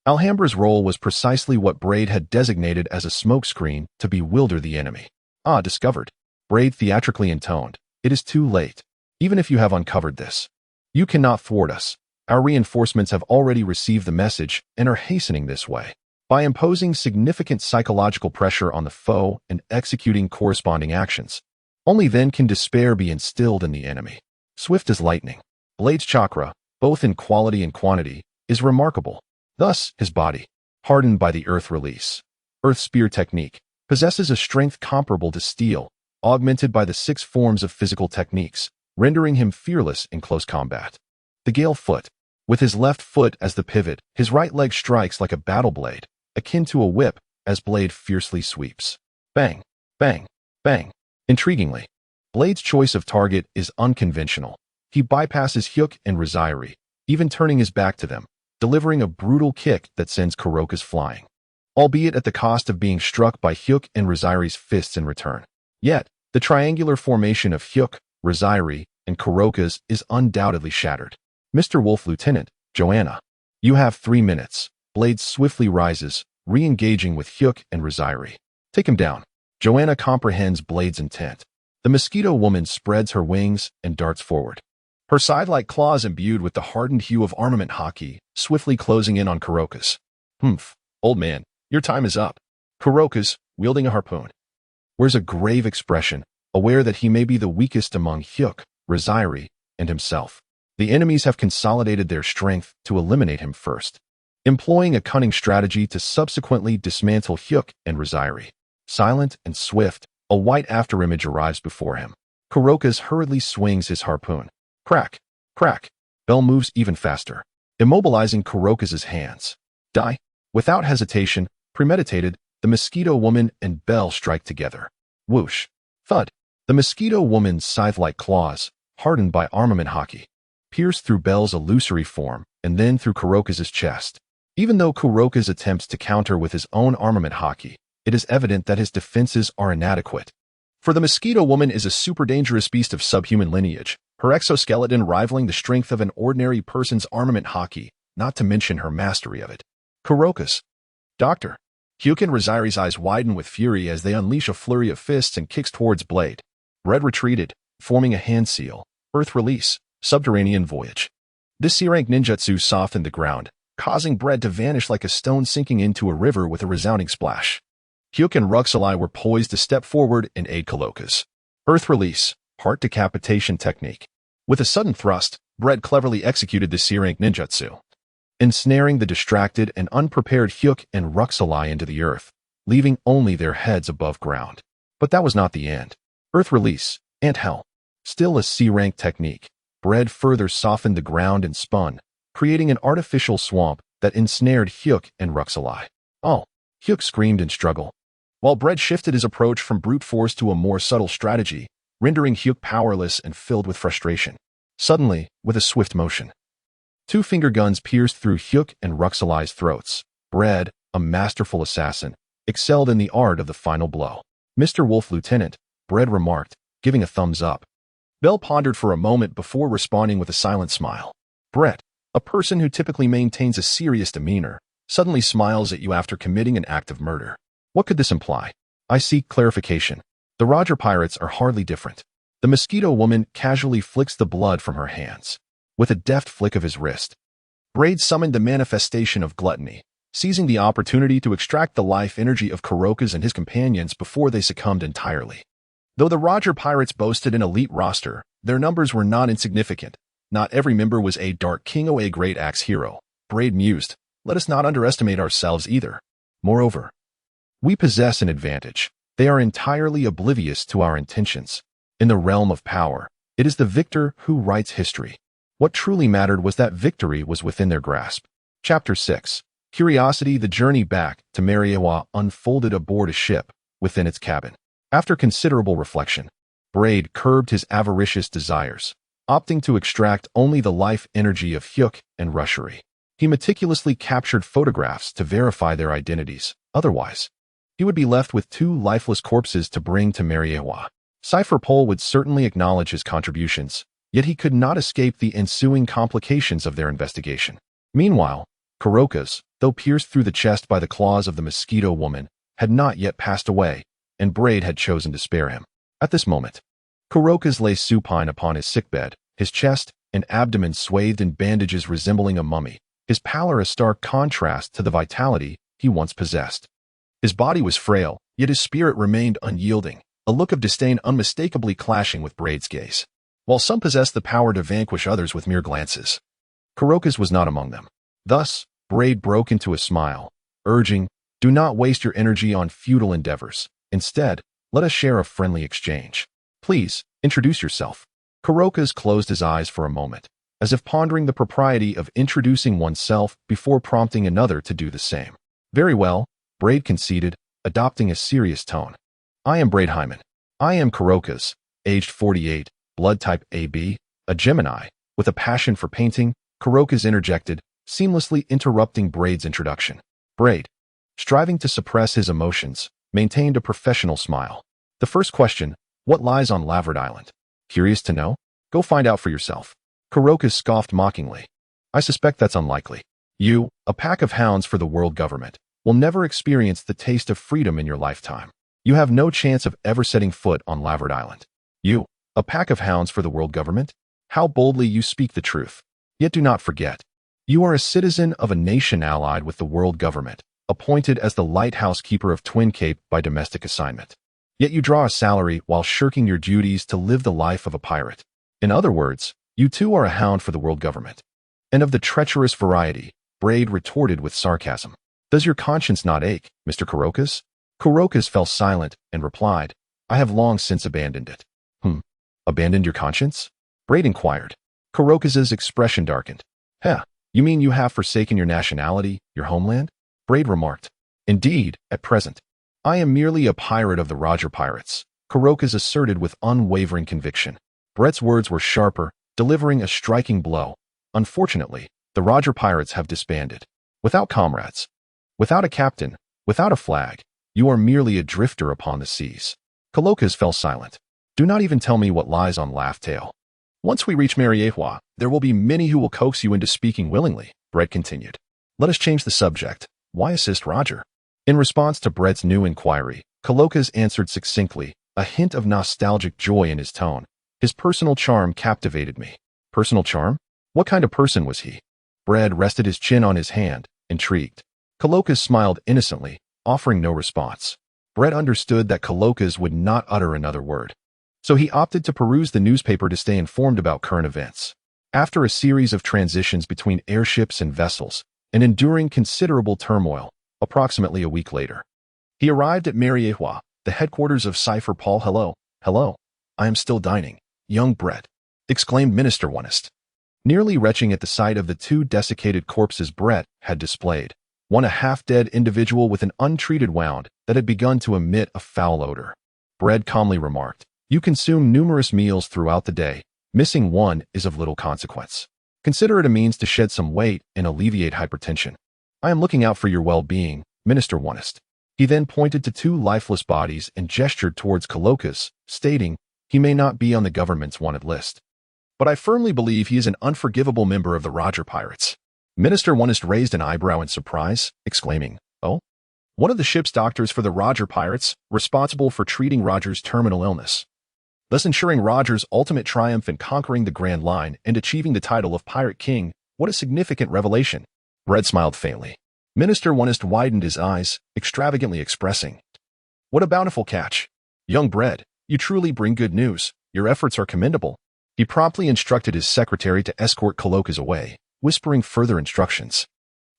Alhambra's role was precisely what Braid had designated as a smokescreen to bewilder the enemy. Ah, discovered. Braid theatrically intoned. It is too late. Even if you have uncovered this, you cannot thwart us. Our reinforcements have already received the message and are hastening this way. By imposing significant psychological pressure on the foe and executing corresponding actions, only then can despair be instilled in the enemy. Swift as lightning, Blade's chakra, both in quality and quantity, is remarkable. Thus, his body, hardened by the earth release, earth spear technique, possesses a strength comparable to steel, augmented by the 6 forms of physical techniques, rendering him fearless in close combat. The Gale foot, with his left foot as the pivot, his right leg strikes like a battle blade, akin to a whip, as Blade fiercely sweeps. Bang, bang, bang. Intriguingly, Blade's choice of target is unconventional. He bypasses Hyuk and Rosairi, even turning his back to them, delivering a brutal kick that sends Kurokas flying, albeit at the cost of being struck by Hyuk and Rosairi's fists in return. Yet, the triangular formation of Hyuk, Rosairi, and Kurokas is undoubtedly shattered. Mr. Wolf Lieutenant, Joanna, you have 3 minutes. Blade swiftly rises, re-engaging with Hyuk and Rosairi. Take him down. Joanna comprehends Blade's intent. The mosquito woman spreads her wings and darts forward, her scythe-like claws imbued with the hardened hue of armament Haki, swiftly closing in on Kuroka's. Humph, old man, your time is up. Kuroka's, wielding a harpoon, wears a grave expression, aware that he may be the weakest among Hyuk, Rosairi, and himself. The enemies have consolidated their strength to eliminate him first, employing a cunning strategy to subsequently dismantle Hyuk and Rosairi. Silent and swift, a white afterimage arrives before him. Kuroka's hurriedly swings his harpoon. Crack, crack. Bell moves even faster, immobilizing Kuroka's hands. Die. Without hesitation, premeditated, the Mosquito Woman and Bell strike together. Whoosh. Thud. The Mosquito Woman's scythe-like claws, hardened by armament Haki, pierce through Bell's illusory form and then through Kuroka's chest. Even though Kuroka's attempts to counter with his own armament Haki, it is evident that his defenses are inadequate. For the Mosquito Woman is a super dangerous beast of subhuman lineage, her exoskeleton rivaling the strength of an ordinary person's armament Haki, not to mention her mastery of it. Kuroka's. Doctor. Hyuk and Rosairi's eyes widen with fury as they unleash a flurry of fists and kicks towards Blade. Red retreated, forming a hand seal. Earth release. Subterranean voyage. This C-rank ninjutsu softened the ground, causing Bread to vanish like a stone sinking into a river with a resounding splash. Hyuk and Ruxalai were poised to step forward and aid Kuroka's. Earth release. Heart decapitation technique. With a sudden thrust, Bread cleverly executed the C-rank ninjutsu, ensnaring the distracted and unprepared Hyuk and Ruxalai into the earth, leaving only their heads above ground. But that was not the end. Earth release. Ant hell. Still a C-rank technique. Bread further softened the ground and spun, creating an artificial swamp that ensnared Hyuk and Ruxalai. Oh! Hyuk screamed in struggle, while Bread shifted his approach from brute force to a more subtle strategy, rendering Hyuk powerless and filled with frustration. Suddenly, with a swift motion, two finger guns pierced through Hyuk and Ruxalai's throats. Bread, a masterful assassin, excelled in the art of the final blow. Mr. Wolf, Lieutenant, Bread remarked, giving a thumbs up. Bell pondered for a moment before responding with a silent smile. Bread, a person who typically maintains a serious demeanor, suddenly smiles at you after committing an act of murder. What could this imply? I seek clarification. The Roger pirates are hardly different. The Mosquito Woman casually flicks the blood from her hands. With a deft flick of his wrist, Braid summoned the manifestation of gluttony, seizing the opportunity to extract the life energy of Kuroka's and his companions before they succumbed entirely. Though the Roger pirates boasted an elite roster, their numbers were not insignificant. Not every member was a Dark King or a Great Axe hero. Braid mused, let us not underestimate ourselves either. Moreover, we possess an advantage. They are entirely oblivious to our intentions. In the realm of power, it is the victor who writes history. What truly mattered was that victory was within their grasp. Chapter 6. Curiosity. The journey back to Mariewa unfolded aboard a ship within its cabin. After considerable reflection, Braid curbed his avaricious desires, opting to extract only the life energy of Hyuk and Rosairi. He meticulously captured photographs to verify their identities. Otherwise, he would be left with two lifeless corpses to bring to Mariewa. Cypher Pole would certainly acknowledge his contributions, yet he could not escape the ensuing complications of their investigation. Meanwhile, Kuroka's, though pierced through the chest by the claws of the Mosquito Woman, had not yet passed away, and Braid had chosen to spare him. At this moment, Kuroka's lay supine upon his sickbed, his chest and abdomen swathed in bandages resembling a mummy, his pallor a stark contrast to the vitality he once possessed. His body was frail, yet his spirit remained unyielding, a look of disdain unmistakably clashing with Braid's gaze. While some possessed the power to vanquish others with mere glances, Kuroka's was not among them. Thus, Braid broke into a smile, urging, do not waste your energy on futile endeavors. Instead, let us share a friendly exchange. Please, introduce yourself. Kuroka's closed his eyes for a moment, as if pondering the propriety of introducing oneself before prompting another to do the same. Very well, Braid conceded, adopting a serious tone. I am Braid Hyman. I am Kuroka's, aged 48, blood type AB, a Gemini, with a passion for painting. Kuroka's interjected, seamlessly interrupting Braid's introduction. Braid, striving to suppress his emotions, maintained a professional smile. The first question, what lies on Lavard Island? Curious to know? Go find out for yourself. Kuroka scoffed mockingly. I suspect that's unlikely. You, a pack of hounds for the world government, will never experience the taste of freedom in your lifetime. You have no chance of ever setting foot on Lavard Island. You, a pack of hounds for the world government? How boldly you speak the truth. Yet do not forget, you are a citizen of a nation allied with the world government, appointed as the lighthouse keeper of Twin Cape by domestic assignment. Yet you draw a salary while shirking your duties to live the life of a pirate. In other words, you too are a hound for the world government. And of the treacherous variety, Braid retorted with sarcasm. Does your conscience not ache, Mr. Kurokas? Kurokas fell silent and replied, I have long since abandoned it. Abandoned your conscience? Braid inquired. Kurokas's expression darkened. You mean you have forsaken your nationality, your homeland? Braid remarked. Indeed, at present. I am merely a pirate of the Roger Pirates, Kurokas asserted with unwavering conviction. Brett's words were sharper, delivering a striking blow. Unfortunately, the Roger Pirates have disbanded. Without comrades, without a captain, without a flag, you are merely a drifter upon the seas. Kurokas fell silent. Do not even tell me what lies on Laugh Tale. Once we reach Mariewa, there will be many who will coax you into speaking willingly, Brett continued. Let us change the subject. Why assist Roger? In response to Brett's new inquiry, Kurokas answered succinctly, a hint of nostalgic joy in his tone. His personal charm captivated me. Personal charm? What kind of person was he? Brett rested his chin on his hand, intrigued. Kurokas smiled innocently, offering no response. Brett understood that Kurokas would not utter another word. So he opted to peruse the newspaper to stay informed about current events. After a series of transitions between airships and vessels, and enduring considerable turmoil, approximately a week later, he arrived at Mariewa, the headquarters of Cypher Paul. Hello, I am still dining, young Brett, exclaimed Minister Wonist. Nearly retching at the sight of the two desiccated corpses Brett had displayed, one a half-dead individual with an untreated wound that had begun to emit a foul odor. Brett calmly remarked, You consume numerous meals throughout the day. Missing one is of little consequence. Consider it a means to shed some weight and alleviate hypertension. I am looking out for your well-being, Minister Wonist. He then pointed to two lifeless bodies and gestured towards Kurokas, stating, he may not be on the government's wanted list, but I firmly believe he is an unforgivable member of the Roger Pirates. Minister Wonist raised an eyebrow in surprise, exclaiming, Oh? One of the ship's doctors for the Roger Pirates, responsible for treating Roger's terminal illness, thus ensuring Roger's ultimate triumph in conquering the Grand Line and achieving the title of Pirate King. What a significant revelation. Brett smiled faintly. Minister Wonist widened his eyes, extravagantly expressing, What a bountiful catch. Young Brett, you truly bring good news. Your efforts are commendable. He promptly instructed his secretary to escort Kurokas away, whispering further instructions.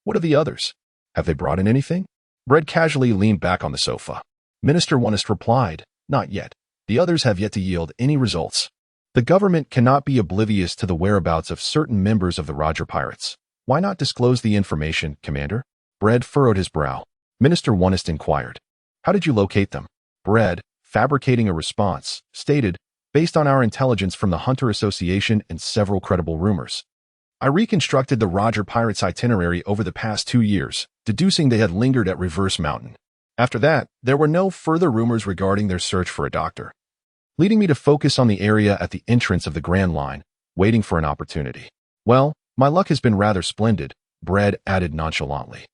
What of the others? Have they brought in anything? Brett casually leaned back on the sofa. Minister Wonist replied, Not yet. The others have yet to yield any results. The government cannot be oblivious to the whereabouts of certain members of the Roger Pirates. Why not disclose the information, Commander? Brett furrowed his brow. Minister Wonist inquired, How did you locate them? Brett, fabricating a response, stated, Based on our intelligence from the Hunter Association and several credible rumors, I reconstructed the Roger Pirates' itinerary over the past 2 years, deducing they had lingered at Reverse Mountain. After that, there were no further rumors regarding their search for a doctor, leading me to focus on the area at the entrance of the Grand Line, waiting for an opportunity. Well, my luck has been rather splendid, Brett added nonchalantly.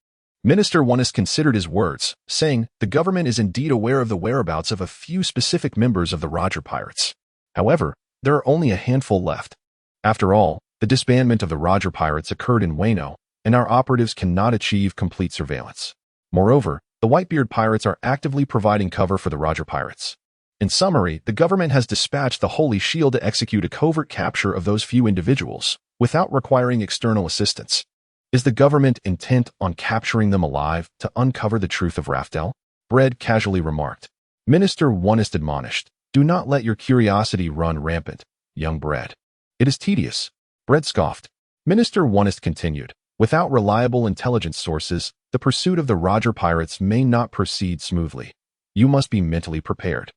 Minister Wonist considered his words, saying, The government is indeed aware of the whereabouts of a few specific members of the Roger Pirates. However, there are only a handful left. After all, the disbandment of the Roger Pirates occurred in Wano, and our operatives cannot achieve complete surveillance. Moreover, the Whitebeard Pirates are actively providing cover for the Roger Pirates. In summary, the government has dispatched the Holy Shield to execute a covert capture of those few individuals, without requiring external assistance. Is the government intent on capturing them alive to uncover the truth of Raftel? Brett casually remarked. Minister Wonist admonished, Do not let your curiosity run rampant, young Brett. It is tedious. Brett scoffed. Minister Wonist continued, Without reliable intelligence sources, the pursuit of the Roger Pirates may not proceed smoothly. You must be mentally prepared.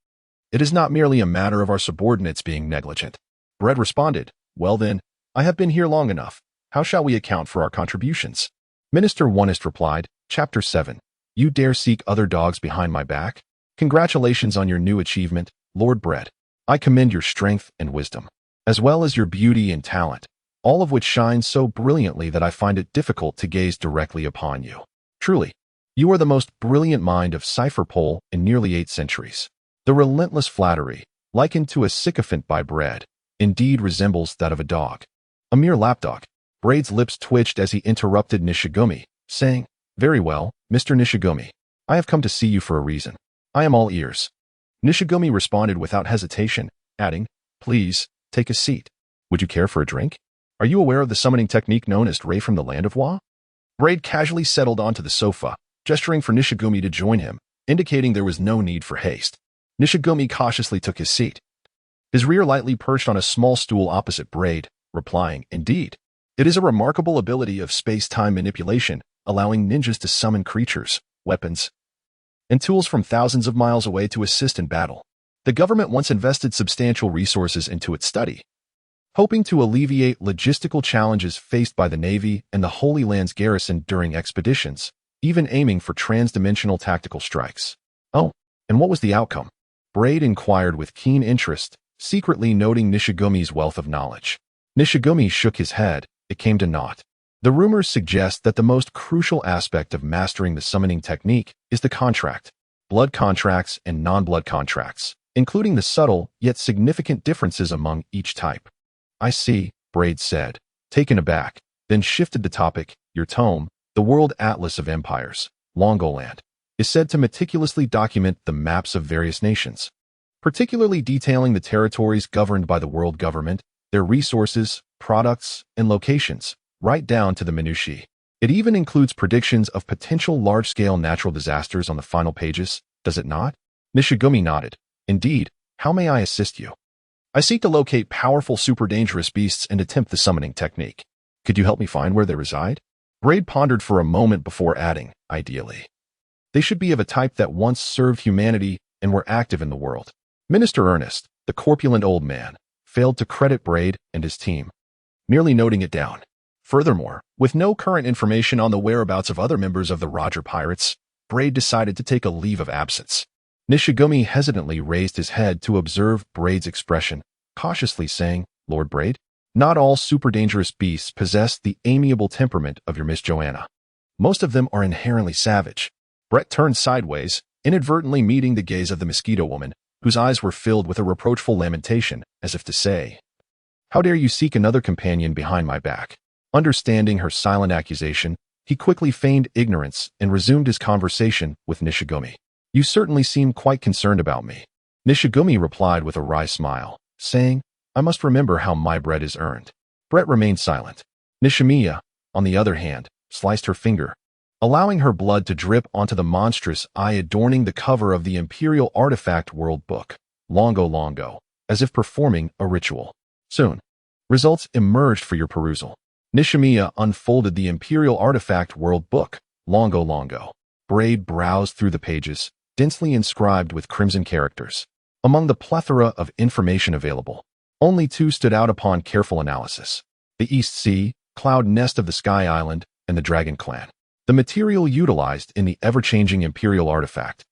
It is not merely a matter of our subordinates being negligent. Brett responded, Well then, I have been here long enough. How shall we account for our contributions? Minister Wonist replied, Chapter 7. You dare seek other dogs behind my back? Congratulations on your new achievement, Lord Brett. I commend your strength and wisdom, as well as your beauty and talent, all of which shine so brilliantly that I find it difficult to gaze directly upon you. Truly, you are the most brilliant mind of Cypher Pole in nearly 8 centuries. The relentless flattery, likened to a sycophant by Brett, indeed resembles that of a dog. A mere lapdog. Braid's lips twitched as he interrupted Nishigumi, saying, "Very well, Mr. Nishigumi. I have come to see you for a reason. I am all ears." Nishigumi responded without hesitation, adding, "Please, take a seat. Would you care for a drink? Are you aware of the summoning technique known as Ray from the land of Wa?" Braid casually settled onto the sofa, gesturing for Nishigumi to join him, indicating there was no need for haste. Nishigumi cautiously took his seat, his rear lightly perched on a small stool opposite Braid, replying, "Indeed. It is a remarkable ability of space-time manipulation, allowing ninjas to summon creatures, weapons, and tools from thousands of miles away to assist in battle. The government once invested substantial resources into its study, hoping to alleviate logistical challenges faced by the Navy and the Holy Land's garrison during expeditions, even aiming for trans-dimensional tactical strikes." "Oh, and what was the outcome?" Braid inquired with keen interest, secretly noting Nishigumi's wealth of knowledge. Nishigumi shook his head. It came to naught. The rumors suggest that the most crucial aspect of mastering the summoning technique is the contract, blood contracts and non-blood contracts, including the subtle yet significant differences among each type. "I see," Braid said, taken aback, then shifted the topic. "Your tome, the World Atlas of Empires, Longoland, is said to meticulously document the maps of various nations, particularly detailing the territories governed by the world government, their resources, products, and locations, right down to the minutiae. It even includes predictions of potential large-scale natural disasters on the final pages, does it not?" Nishigumi nodded. "Indeed. How may I assist you?" "I seek to locate powerful super-dangerous beasts and attempt the summoning technique. Could you help me find where they reside?" Braid pondered for a moment before adding, "Ideally. They should be of a type that once served humanity and were active in the world." Minister Ernest, the corpulent old man, failed to credit Braid and his team, merely noting it down. Furthermore, with no current information on the whereabouts of other members of the Roger Pirates, Braid decided to take a leave of absence. Nishigumi hesitantly raised his head to observe Braid's expression, cautiously saying, "Lord Braid, not all super-dangerous beasts possess the amiable temperament of your Miss Joanna. Most of them are inherently savage." Brett turned sideways, inadvertently meeting the gaze of the mosquito woman, whose eyes were filled with a reproachful lamentation, as if to say, "How dare you seek another companion behind my back?" Understanding her silent accusation, he quickly feigned ignorance and resumed his conversation with Nishigumi. "You certainly seem quite concerned about me." Nishigumi replied with a wry smile, saying, "I must remember how my bread is earned." Brett remained silent. Nishimiya, on the other hand, sliced her finger, allowing her blood to drip onto the monstrous eye adorning the cover of the Imperial Artifact World Book, Longo Longo, as if performing a ritual. Soon, results emerged for your perusal. Nishimiya unfolded the Imperial Artifact World Book, Longo Longo. Braid browsed through the pages, densely inscribed with crimson characters. Among the plethora of information available, only two stood out upon careful analysis: the East Sea, Cloud Nest of the Sky Island, and the Dragon Clan. The material utilized in the ever-changing Imperial artifact,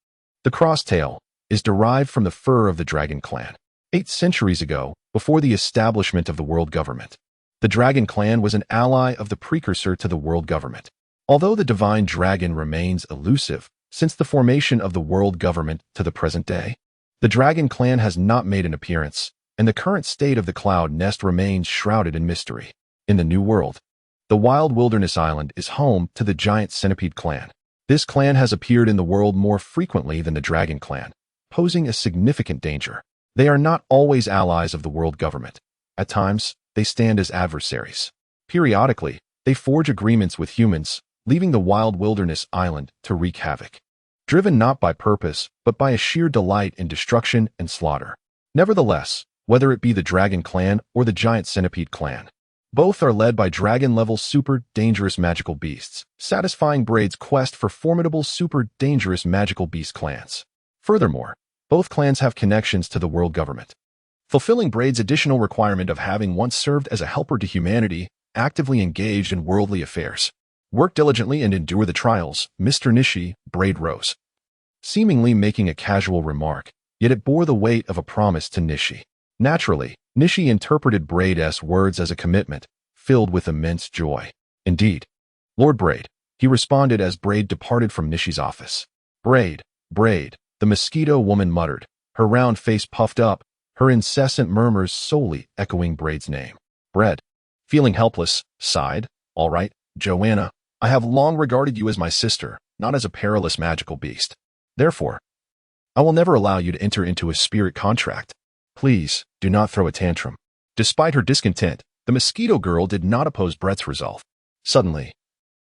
the crosstail, is derived from the fur of the Dragon Clan. 8 centuries ago, before the establishment of the world government, the Dragon Clan was an ally of the precursor to the world government. Although the divine dragon remains elusive since the formation of the world government to the present day, the Dragon Clan has not made an appearance, and the current state of the Cloud Nest remains shrouded in mystery. In the New World, the Wild Wilderness Island is home to the giant Centipede Clan. This clan has appeared in the world more frequently than the Dragon Clan, posing a significant danger. They are not always allies of the world government. At times, they stand as adversaries. Periodically, they forge agreements with humans, leaving the Wild Wilderness Island to wreak havoc, driven not by purpose, but by a sheer delight in destruction and slaughter. Nevertheless, whether it be the Dragon Clan or the giant Centipede Clan, both are led by dragon-level super-dangerous magical beasts, satisfying Braid's quest for formidable super-dangerous magical beast clans. Furthermore, both clans have connections to the world government, fulfilling Braid's additional requirement of having once served as a helper to humanity, actively engaged in worldly affairs. "Work diligently and endure the trials, Mr. Nishi," Braid rose, seemingly making a casual remark, yet it bore the weight of a promise to Nishi. Naturally, Nishi interpreted Braid's words as a commitment, filled with immense joy. "Indeed, Lord Braid," he responded as Braid departed from Nishi's office. Braid, the mosquito woman muttered, her round face puffed up, her incessant murmurs solely echoing Braid's name. Bread, feeling helpless, sighed, "All right, Joanna, I have long regarded you as my sister, not as a perilous magical beast. Therefore, I will never allow you to enter into a spirit contract. Please, do not throw a tantrum." Despite her discontent, the mosquito girl did not oppose Brett's resolve. Suddenly,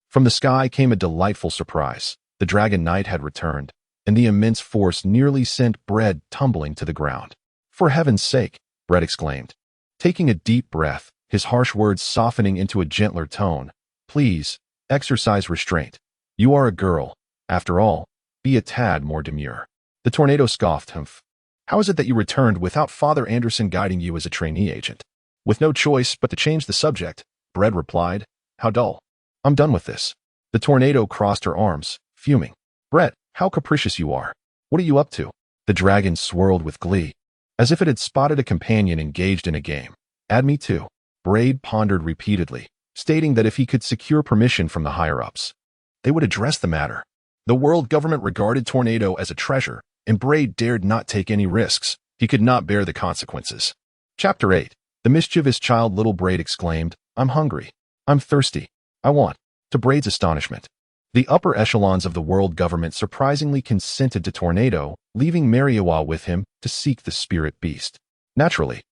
from the sky came a delightful surprise. The dragon knight had returned, and the immense force nearly sent Bread tumbling to the ground. "For heaven's sake," Bread exclaimed, taking a deep breath, his harsh words softening into a gentler tone. "Please, exercise restraint. You are a girl. After all, be a tad more demure." The tornado scoffed. "Humph. How is it that you returned without Father Anderson guiding you as a trainee agent?" With no choice but to change the subject, Bread replied, "How dull. I'm done with this." The tornado crossed her arms, fuming. "Bread, how capricious you are. What are you up to?" The dragon swirled with glee, as if it had spotted a companion engaged in a game. "Add me too." Braid pondered repeatedly, stating that if he could secure permission from the higher-ups, they would address the matter. The world government regarded Tornado as a treasure, and Braid dared not take any risks. He could not bear the consequences. Chapter 8. The mischievous child. Little Braid exclaimed, "I'm hungry. I'm thirsty. I want." To Braid's astonishment, the upper echelons of the world government surprisingly consented to Tornado, leaving Mariawa with him to seek the spirit beast. Naturally,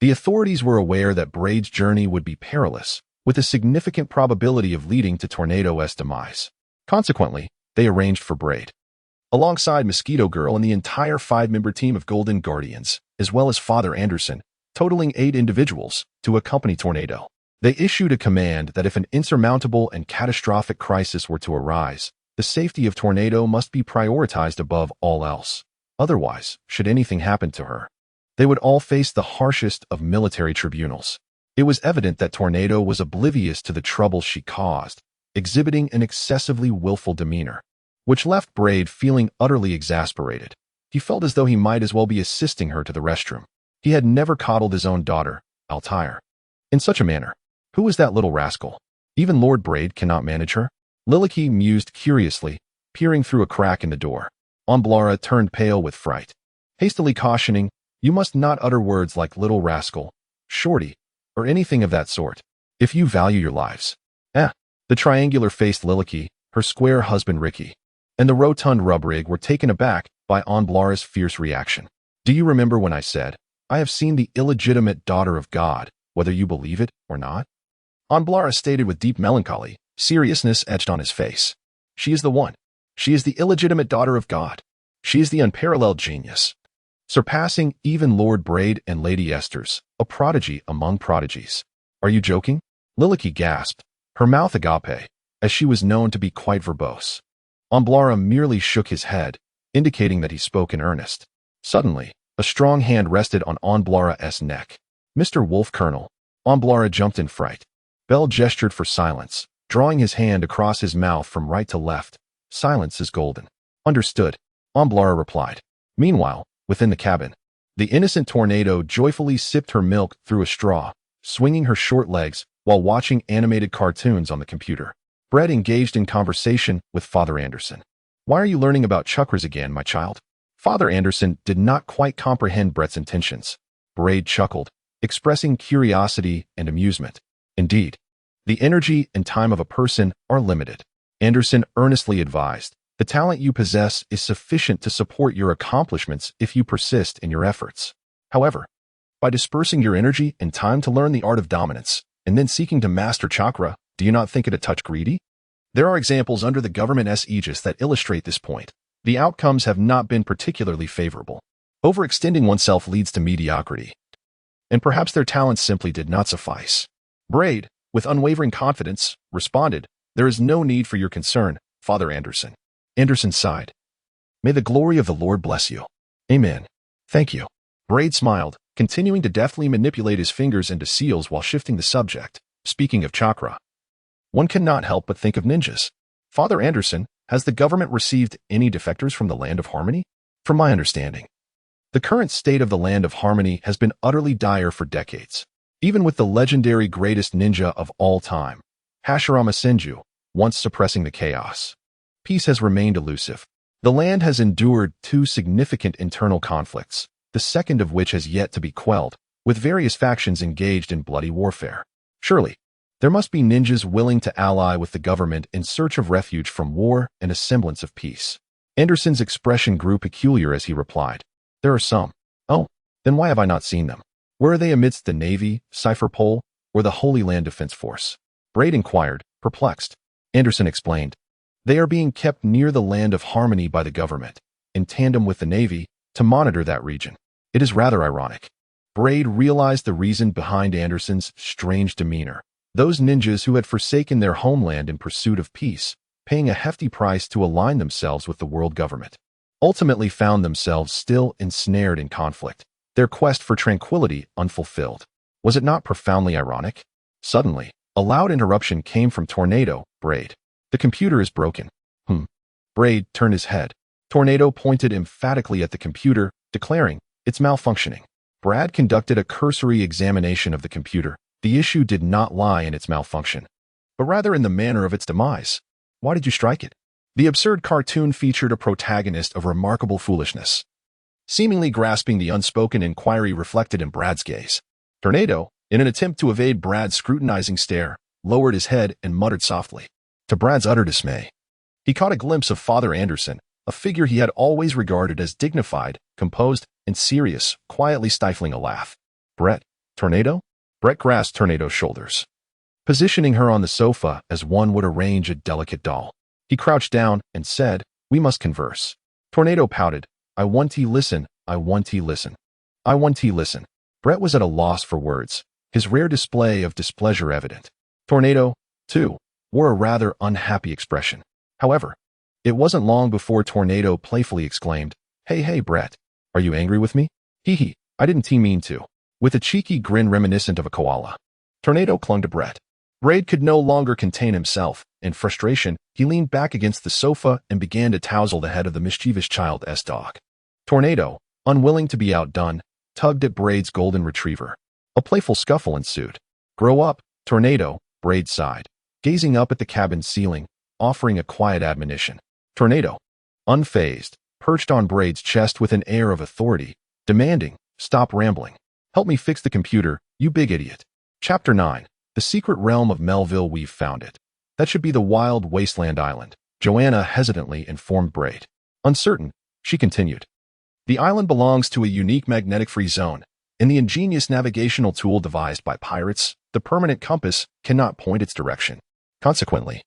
the authorities were aware that Braid's journey would be perilous, with a significant probability of leading to Tornado's demise. Consequently, they arranged for Braid, alongside Mosquito Girl and the entire 5-member team of Golden Guardians, as well as Father Anderson, totaling 8 individuals, to accompany Tornado. They issued a command that if an insurmountable and catastrophic crisis were to arise, the safety of Tornado must be prioritized above all else. Otherwise, should anything happen to her, they would all face the harshest of military tribunals. It was evident that Tornado was oblivious to the trouble she caused, exhibiting an excessively willful demeanor, which left Braid feeling utterly exasperated. He felt as though he might as well be assisting her to the restroom. He had never coddled his own daughter, Altair, in such a manner. Who is that little rascal? Even Lord Braid cannot manage her? Liliki mused curiously, peering through a crack in the door. Amblara turned pale with fright, hastily cautioning, "You must not utter words like little rascal, shorty, or anything of that sort, if you value your lives." The triangular-faced Liliki, her square husband Ricky, and the rotund Rubrig were taken aback by Amblara's fierce reaction. "Do you remember when I said, I have seen the illegitimate daughter of God, whether you believe it or not?" Amblara stated with deep melancholy, seriousness etched on his face. "She is the one. She is the illegitimate daughter of God. She is the unparalleled genius, surpassing even Lord Braid and Lady Esther's, a prodigy among prodigies." "Are you joking?" Liliki gasped, her mouth agape, as she was known to be quite verbose. Amblara merely shook his head, indicating that he spoke in earnest. Suddenly, a strong hand rested on Amblara's neck. "Mr. Wolf Colonel." Amblara jumped in fright. Bell gestured for silence, drawing his hand across his mouth from right to left. "Silence is golden." "Understood," Amblara replied. Meanwhile, within the cabin, the innocent Tornado joyfully sipped her milk through a straw, swinging her short legs while watching animated cartoons on the computer. Brett engaged in conversation with Father Anderson. "Why are you learning about chakras again, my child?" Father Anderson did not quite comprehend Brett's intentions. Braid chuckled, expressing curiosity and amusement. "Indeed, the energy and time of a person are limited," Anderson earnestly advised. "The talent you possess is sufficient to support your accomplishments if you persist in your efforts. However, by dispersing your energy and time to learn the art of dominance, and then seeking to master chakra, do you not think it a touch greedy? There are examples under the government's aegis that illustrate this point. The outcomes have not been particularly favorable. Overextending oneself leads to mediocrity, and perhaps their talents simply did not suffice." Braid, with unwavering confidence, responded, "There is no need for your concern, Father Anderson." Anderson sighed. "May the glory of the Lord bless you." "Amen. Thank you." Braid smiled, continuing to deftly manipulate his fingers into seals while shifting the subject. "Speaking of chakra, one cannot help but think of ninjas. Father Anderson, has the government received any defectors from the Land of Harmony?" "From my understanding, the current state of the Land of Harmony has been utterly dire for decades. Even with the legendary greatest ninja of all time, Hashirama Senju, once suppressing the chaos, peace has remained elusive. The land has endured 2 significant internal conflicts, the second of which has yet to be quelled, with various factions engaged in bloody warfare. Surely, there must be ninjas willing to ally with the government in search of refuge from war and a semblance of peace. Anderson's expression grew peculiar as he replied, "There are some." "Oh, then why have I not seen them? Where are they amidst the Navy, Cipher Pole, or the Holy Land Defense Force?" Braid inquired, perplexed. Anderson explained, "They are being kept near the Land of Harmony by the government, in tandem with the Navy, to monitor that region." It is rather ironic. Braid realized the reason behind Anderson's strange demeanor. Those ninjas who had forsaken their homeland in pursuit of peace, paying a hefty price to align themselves with the world government, ultimately found themselves still ensnared in conflict, their quest for tranquility unfulfilled. Was it not profoundly ironic? Suddenly, a loud interruption came from Tornado. "Braid, the computer is broken." Braid turned his head. Tornado pointed emphatically at the computer, declaring, "It's malfunctioning." Brad conducted a cursory examination of the computer. The issue did not lie in its malfunction, but rather in the manner of its demise. "Why did you strike it?" The absurd cartoon featured a protagonist of remarkable foolishness, seemingly grasping the unspoken inquiry reflected in Brad's gaze. Tornado, in an attempt to evade Brad's scrutinizing stare, lowered his head and muttered softly. To Brad's utter dismay, he caught a glimpse of Father Anderson, a figure he had always regarded as dignified, composed, and serious, quietly stifling a laugh. "Brett, Tornado?" Brett grasped Tornado's shoulders, positioning her on the sofa as one would arrange a delicate doll. He crouched down and said, "We must converse." Tornado pouted, "I want to listen, I want to listen. I want to listen." Brett was at a loss for words, his rare display of displeasure evident. Tornado, too, wore a rather unhappy expression. However, it wasn't long before Tornado playfully exclaimed, Hey, Brett, are you angry with me?" "Hee, I didn't mean to." With a cheeky grin reminiscent of a koala, Tornado clung to Brett. Braid could no longer contain himself. In frustration, he leaned back against the sofa and began to touzle the head of the mischievous child's dog. Tornado, unwilling to be outdone, tugged at Braid's golden retriever. A playful scuffle ensued. "Grow up, Tornado," Braid sighed, gazing up at the cabin's ceiling, offering a quiet admonition. Tornado, unfazed, perched on Braid's chest with an air of authority, demanding, "Stop rambling. Help me fix the computer, you big idiot." Chapter 9. The Secret Realm of Melville. "We've found it. That should be the wild wasteland island," Joanna hesitantly informed Braid. Uncertain, she continued, "The island belongs to a unique magnetic-free zone, and the ingenious navigational tool devised by pirates, the permanent compass, cannot point its direction. Consequently,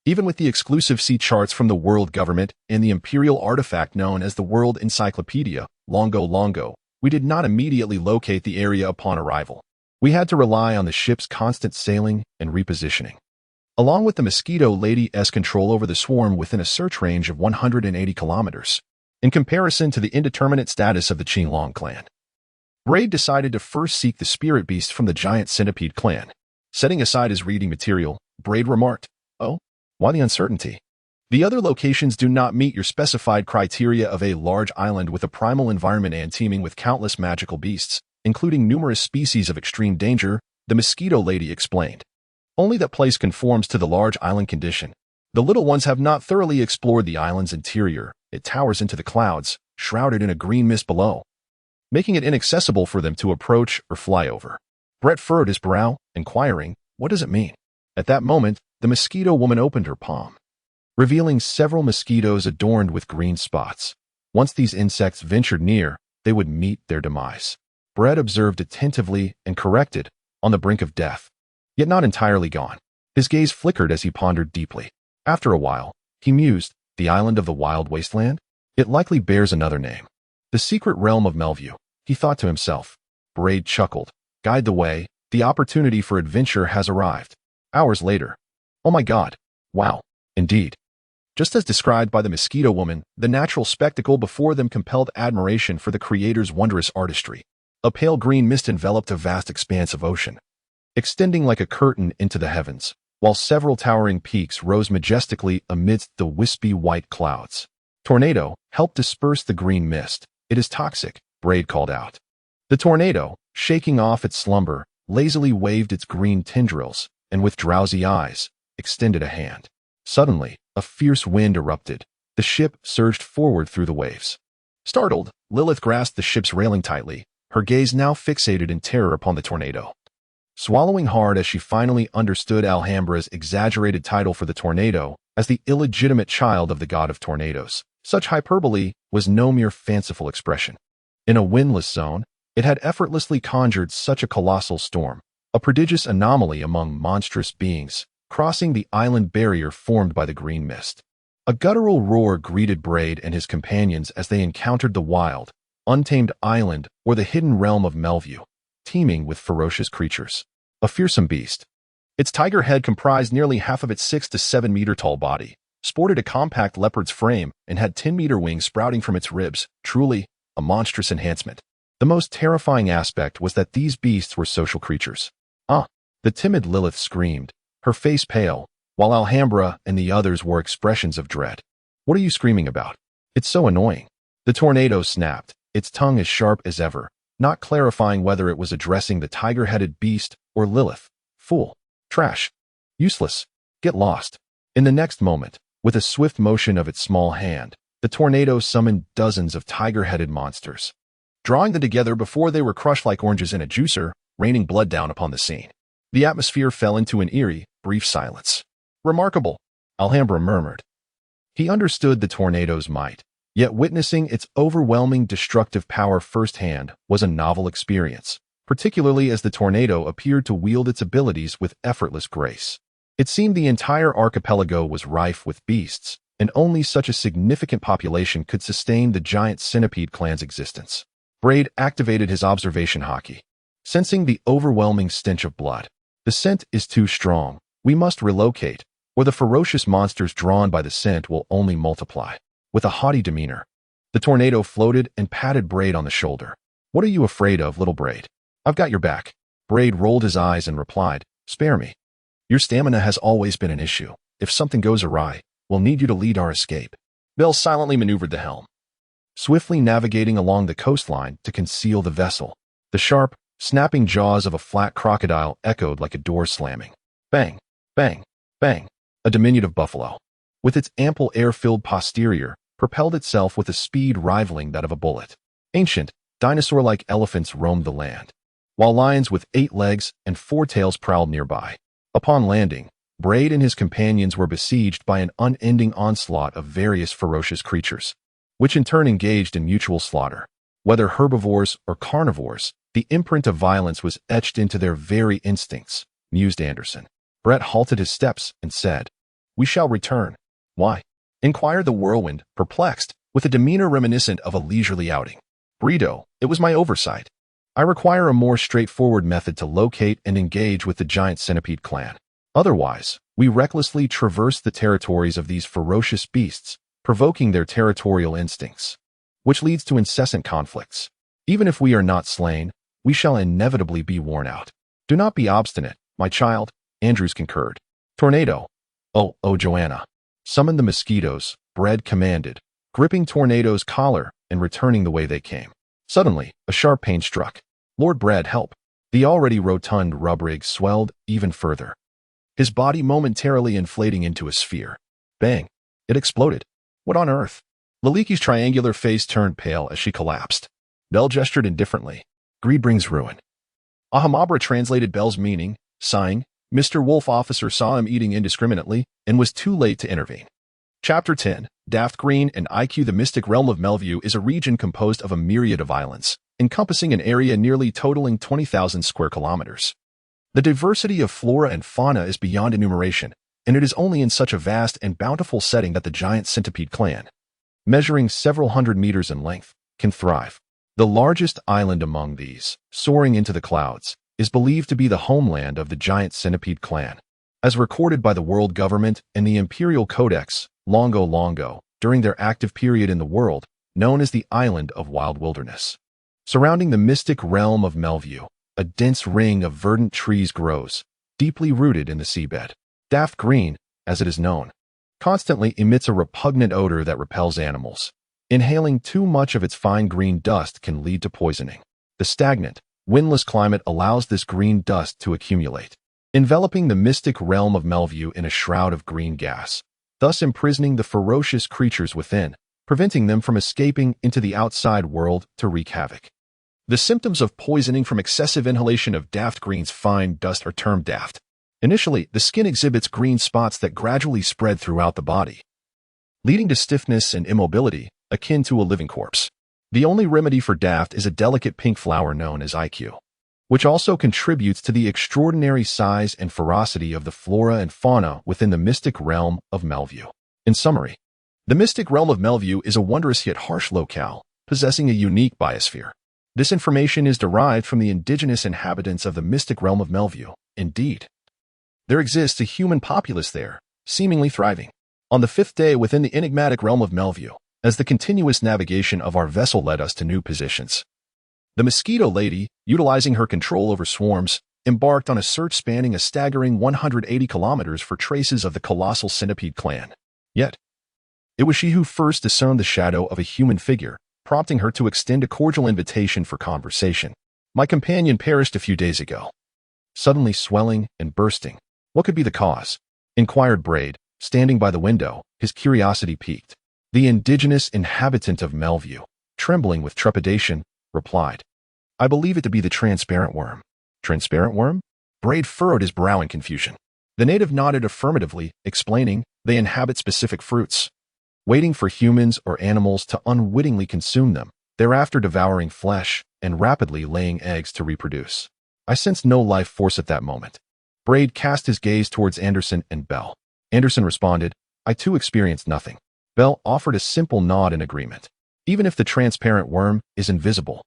even with the exclusive sea charts from the world government and the imperial artifact known as the World Encyclopedia, Longo, we did not immediately locate the area upon arrival. We had to rely on the ship's constant sailing and repositioning, along with the Mosquito Lady's control over the swarm within a search range of 180 kilometers, in comparison to the indeterminate status of the Qinglong clan. Braid decided to first seek the spirit beast from the giant centipede clan. Setting aside his reading material, Braid remarked, "Oh, why the uncertainty? The other locations do not meet your specified criteria of a large island with a primal environment and teeming with countless magical beasts, including numerous species of extreme danger," the Mosquito Lady explained. "Only that place conforms to the large island condition. The little ones have not thoroughly explored the island's interior. It towers into the clouds, shrouded in a green mist below, making it inaccessible for them to approach or fly over." Brett furrowed his brow, inquiring, "What does it mean?" At that moment, the Mosquito Woman opened her palm, revealing several mosquitoes adorned with green spots. Once these insects ventured near, they would meet their demise. Brett observed attentively and corrected, on the brink of death, yet not entirely gone. His gaze flickered as he pondered deeply. After a while, he mused, "The island of the wild wasteland? It likely bears another name. The secret realm of Melville," he thought to himself. Braid chuckled. "Guide the way. The opportunity for adventure has arrived." Hours later. Oh my God. Wow. Indeed. Just as described by the Mosquito Woman, the natural spectacle before them compelled admiration for the creator's wondrous artistry. A pale green mist enveloped a vast expanse of ocean, extending like a curtain into the heavens, while several towering peaks rose majestically amidst the wispy white clouds. Tornado, help disperse the green mist. It is toxic, Braid called out. The tornado, shaking off its slumber, lazily waved its green tendrils, and with drowsy eyes, extended a hand. Suddenly, a fierce wind erupted. The ship surged forward through the waves, Startled, Lilith grasped the ship's railing tightly, her gaze now fixated in terror upon the tornado. Swallowing hard as she finally understood Alhambra's exaggerated title for the tornado as the illegitimate child of the god of tornadoes, such hyperbole was no mere fanciful expression. In a windless zone, it had effortlessly conjured such a colossal storm, a prodigious anomaly among monstrous beings, crossing the island barrier formed by the green mist. A guttural roar greeted Braid and his companions as they encountered the wild, untamed island or the hidden realm of Melview, teeming with ferocious creatures. A fearsome beast. Its tiger head comprised nearly half of its 6 to 7 meter tall body, sported a compact leopard's frame, and had 10-meter wings sprouting from its ribs, truly a monstrous enhancement. The most terrifying aspect was that these beasts were social creatures. Ah! The timid Lilith screamed, her face pale, while Alhambra and the others wore expressions of dread. What are you screaming about? It's so annoying. The tornado snapped, its tongue as sharp as ever, not clarifying whether it was addressing the tiger-headed beast or Lilith. Fool. Trash. Useless. Get lost. In the next moment, with a swift motion of its small hand, the tornado summoned dozens of tiger-headed monsters, drawing them together before they were crushed like oranges in a juicer, raining blood down upon the scene. The atmosphere fell into an eerie, brief silence. Remarkable, Alhambra murmured. He understood the tornado's might, yet witnessing its overwhelming destructive power firsthand was a novel experience, particularly as the tornado appeared to wield its abilities with effortless grace. It seemed the entire archipelago was rife with beasts, and only such a significant population could sustain the giant centipede clan's existence. Braid activated his observation hockey, sensing the overwhelming stench of blood. The scent is too strong. We must relocate, or the ferocious monsters drawn by the scent will only multiply. With a haughty demeanor, the tornado floated and patted Braid on the shoulder. What are you afraid of, little Braid? I've got your back. Braid rolled his eyes and replied, spare me. Your stamina has always been an issue. If something goes awry, we'll need you to lead our escape. Bell silently maneuvered the helm, swiftly navigating along the coastline to conceal the vessel. The sharp, snapping jaws of a flat crocodile echoed like a door slamming. Bang, bang, bang. A diminutive buffalo, with its ample air-filled posterior, propelled itself with a speed rivaling that of a bullet. Ancient, dinosaur-like elephants roamed the land, while lions with 8 legs and 4 tails prowled nearby. Upon landing, Braid and his companions were besieged by an unending onslaught of various ferocious creatures, which in turn engaged in mutual slaughter. Whether herbivores or carnivores, the imprint of violence was etched into their very instincts, mused Anderson. Brett halted his steps and said, we shall return. Why? Inquired the whirlwind, perplexed, with a demeanor reminiscent of a leisurely outing. Brito, it was my oversight. I require a more straightforward method to locate and engage with the giant centipede clan. Otherwise, we recklessly traverse the territories of these ferocious beasts, provoking their territorial instincts, which leads to incessant conflicts. Even if we are not slain, we shall inevitably be worn out. Do not be obstinate, my child, Andrews concurred. Tornado. Oh, Joanna. Summon the mosquitoes, Bread commanded, gripping Tornado's collar and returning the way they came. Suddenly, a sharp pain struck. Lord Bread, help. The already rotund rubrig swelled even further, his body momentarily inflating into a sphere. Bang. It exploded. What on earth? Laliki's triangular face turned pale as she collapsed. Bell gestured indifferently. Greed brings ruin. Ahamabra translated Bell's meaning, sighing. Mr. Wolf officer saw him eating indiscriminately and was too late to intervene. Chapter 10, Daft Green and IQ. The mystic realm of Melview is a region composed of a myriad of islands, encompassing an area nearly totaling 20,000 square kilometers. The diversity of flora and fauna is beyond enumeration, and it is only in such a vast and bountiful setting that the giant centipede clan, measuring several hundred meters in length, can thrive. The largest island among these, soaring into the clouds, is believed to be the homeland of the giant centipede clan, as recorded by the world government and the imperial codex, Longo Longo, during their active period in the world, known as the Island of Wild Wilderness. Surrounding the mystic realm of Melview, a dense ring of verdant trees grows, deeply rooted in the seabed. Daft Green, as it is known, constantly emits a repugnant odor that repels animals. Inhaling too much of its fine green dust can lead to poisoning. The stagnant, windless climate allows this green dust to accumulate, enveloping the mystic realm of Melview in a shroud of green gas, thus imprisoning the ferocious creatures within, preventing them from escaping into the outside world to wreak havoc. The symptoms of poisoning from excessive inhalation of Daft Green's fine dust are termed daft. Initially, the skin exhibits green spots that gradually spread throughout the body, leading to stiffness and immobility, akin to a living corpse. The only remedy for daft is a delicate pink flower known as IQ, which also contributes to the extraordinary size and ferocity of the flora and fauna within the mystic realm of Melview. In summary, the mystic realm of Melview is a wondrous yet harsh locale, possessing a unique biosphere. This information is derived from the indigenous inhabitants of the mystic realm of Melview. Indeed, there exists a human populace there, seemingly thriving. On the 5th day within the enigmatic realm of Melview, as the continuous navigation of our vessel led us to new positions, the Mosquito Lady, utilizing her control over swarms, embarked on a search spanning a staggering 180 kilometers for traces of the colossal centipede clan. Yet, it was she who first discerned the shadow of a human figure, prompting her to extend a cordial invitation for conversation. My companion perished a few days ago, suddenly swelling and bursting. What could be the cause? Inquired Braid, standing by the window, his curiosity piqued. The indigenous inhabitant of Melview, trembling with trepidation, replied, I believe it to be the transparent worm. Transparent worm? Braid furrowed his brow in confusion. The native nodded affirmatively, explaining, they inhabit specific fruits, waiting for humans or animals to unwittingly consume them, thereafter devouring flesh and rapidly laying eggs to reproduce. I sensed no life force at that moment. Braid cast his gaze towards Anderson and Bell. Anderson responded, I too experienced nothing. Bell offered a simple nod in agreement. Even if the transparent worm is invisible,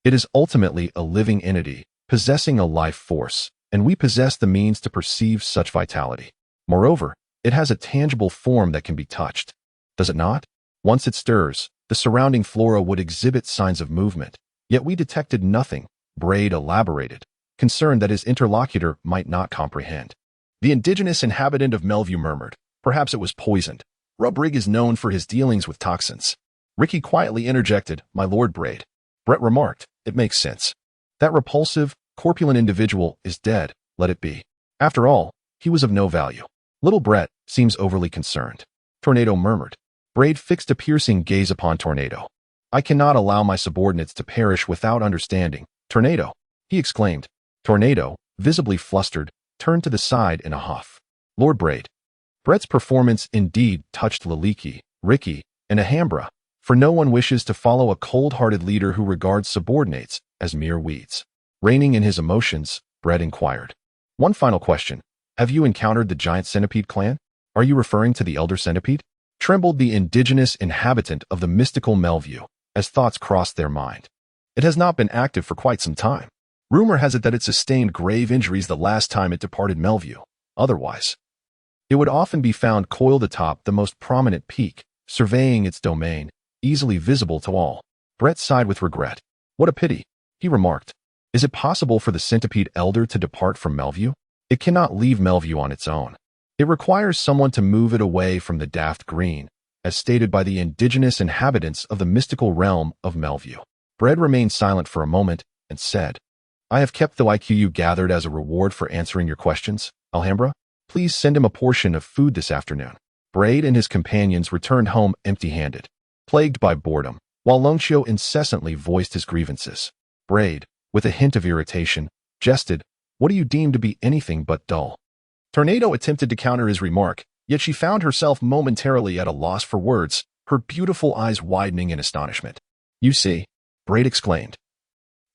it is ultimately a living entity, possessing a life force, and we possess the means to perceive such vitality. Moreover, it has a tangible form that can be touched. Does it not? Once it stirs, the surrounding flora would exhibit signs of movement, yet we detected nothing, Braid elaborated, concerned that his interlocutor might not comprehend. The indigenous inhabitant of Melview murmured, perhaps it was poisoned. Rubrig is known for his dealings with toxins. Ricky quietly interjected, my lord Braid. Brett remarked, it makes sense. That repulsive, corpulent individual is dead, let it be. After all, he was of no value. Little Brett seems overly concerned. Tornado murmured. Braid fixed a piercing gaze upon Tornado. I cannot allow my subordinates to perish without understanding. Tornado, he exclaimed. Tornado, visibly flustered, turned to the side in a huff. Lord Braid. Brett's performance indeed touched Laliki, Ricky, and Alhambra, for no one wishes to follow a cold-hearted leader who regards subordinates as mere weeds. Reining in his emotions, Brett inquired. One final question. Have you encountered the giant centipede clan? Are you referring to the elder centipede? Trembled the indigenous inhabitant of the mystical Melview, as thoughts crossed their mind. It has not been active for quite some time. Rumor has it that it sustained grave injuries the last time it departed Melview. Otherwise, it would often be found coiled atop the most prominent peak, surveying its domain, easily visible to all. Brett sighed with regret. What a pity, he remarked. Is it possible for the centipede elder to depart from Melview? It cannot leave Melview on its own. It requires someone to move it away from the Daft Green, as stated by the indigenous inhabitants of the mystical realm of Melview. Brett remained silent for a moment and said, I have kept the IQ you gathered as a reward for answering your questions. Alhambra, please send him a portion of food this afternoon. Braid and his companions returned home empty-handed, plagued by boredom, while Longshio incessantly voiced his grievances. Braid, with a hint of irritation, jested, what do you deem to be anything but dull? Tornado attempted to counter his remark, yet she found herself momentarily at a loss for words, her beautiful eyes widening in astonishment. You see, Braid exclaimed,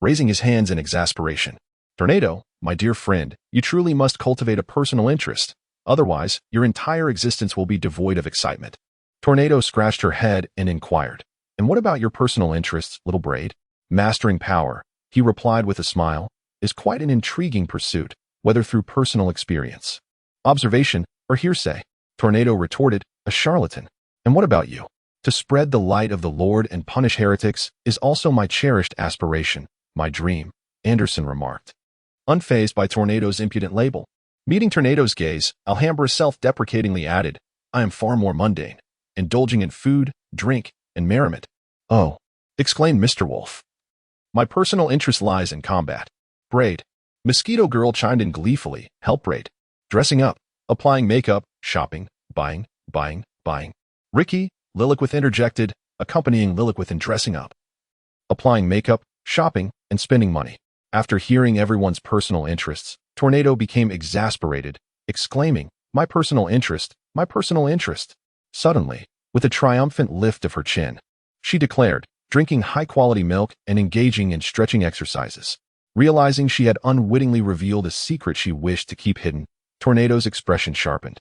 raising his hands in exasperation. Tornado, my dear friend, you truly must cultivate a personal interest. Otherwise, your entire existence will be devoid of excitement. Tornado scratched her head and inquired, and what about your personal interests, little Braid? Mastering power, he replied with a smile, is quite an intriguing pursuit, whether through personal experience, observation, or hearsay. Tornado retorted, a charlatan. And what about you? To spread the light of the Lord and punish heretics is also my cherished aspiration, my dream, Anderson remarked, unfazed by Tornado's impudent label. Meeting Tornado's gaze, Alhambra self-deprecatingly added, I am far more mundane, indulging in food, drink, and merriment. Oh, exclaimed Mr. Wolf. My personal interest lies in combat. Braid. Mosquito Girl chimed in gleefully, help Braid. Dressing up, applying makeup, shopping, buying. Ricky, Lilliquith interjected, accompanying Lilith in dressing up, applying makeup, shopping, and spending money. After hearing everyone's personal interests, Tornado became exasperated, exclaiming, "My personal interest, my personal interest." Suddenly, with a triumphant lift of her chin, she declared, drinking high-quality milk and engaging in stretching exercises. Realizing she had unwittingly revealed a secret she wished to keep hidden, Tornado's expression sharpened,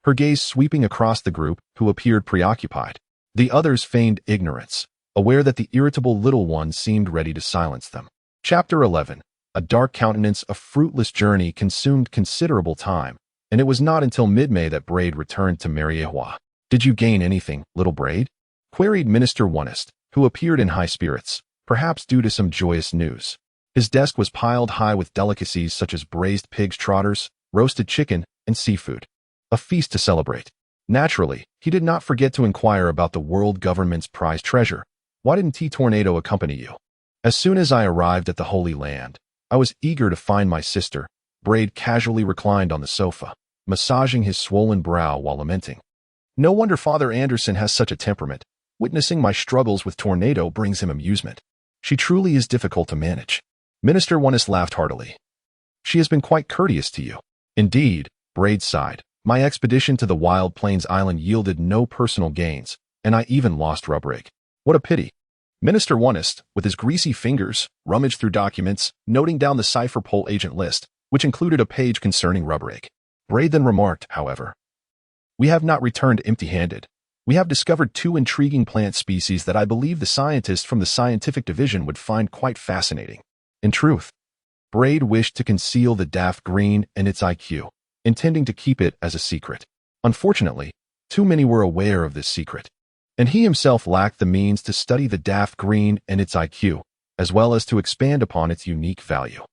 her gaze sweeping across the group, who appeared preoccupied. The others feigned ignorance, aware that the irritable little one seemed ready to silence them. Chapter 11. A dark countenance, a fruitless journey consumed considerable time, and it was not until mid-May that Braid returned to Mariewa. "Did you gain anything, little Braid?" queried Minister Onest, who appeared in high spirits, perhaps due to some joyous news. His desk was piled high with delicacies such as braised pig's trotters, roasted chicken, and seafood. A feast to celebrate. Naturally, he did not forget to inquire about the world government's prized treasure. "Why didn't T-Tornado accompany you?" "As soon as I arrived at the Holy Land, I was eager to find my sister." Braid casually reclined on the sofa, massaging his swollen brow while lamenting. "No wonder Father Anderson has such a temperament. Witnessing my struggles with Tornado brings him amusement. She truly is difficult to manage." Minister Onest laughed heartily. "She has been quite courteous to you." "Indeed," Braid sighed. "My expedition to the Wild Plains Island yielded no personal gains, and I even lost Rubrig. What a pity." Minister Onest, with his greasy fingers, rummaged through documents, noting down the cipher pole agent list, which included a page concerning Rubrig. Braid then remarked, however, "We have not returned empty-handed. We have discovered 2 intriguing plant species that I believe the scientists from the scientific division would find quite fascinating." In truth, Braid wished to conceal the daft green and its IQ, intending to keep it as a secret. Unfortunately, too many were aware of this secret, and he himself lacked the means to study the daft green and its IQ, as well as to expand upon its unique value.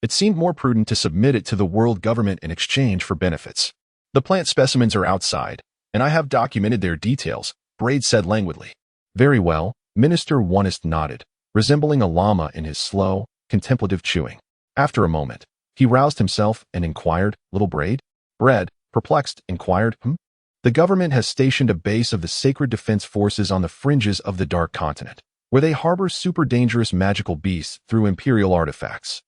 It seemed more prudent to submit it to the world government in exchange for benefits. "The plant specimens are outside, and I have documented their details," Braid said languidly. "Very well," Minister Onest nodded, resembling a llama in his slow, contemplative chewing. After a moment, he roused himself and inquired, "Little Braid?" Braid, perplexed, inquired, "The government has stationed a base of the Sacred Defense Forces on the fringes of the Dark Continent, where they harbor super-dangerous magical beasts through Imperial artifacts.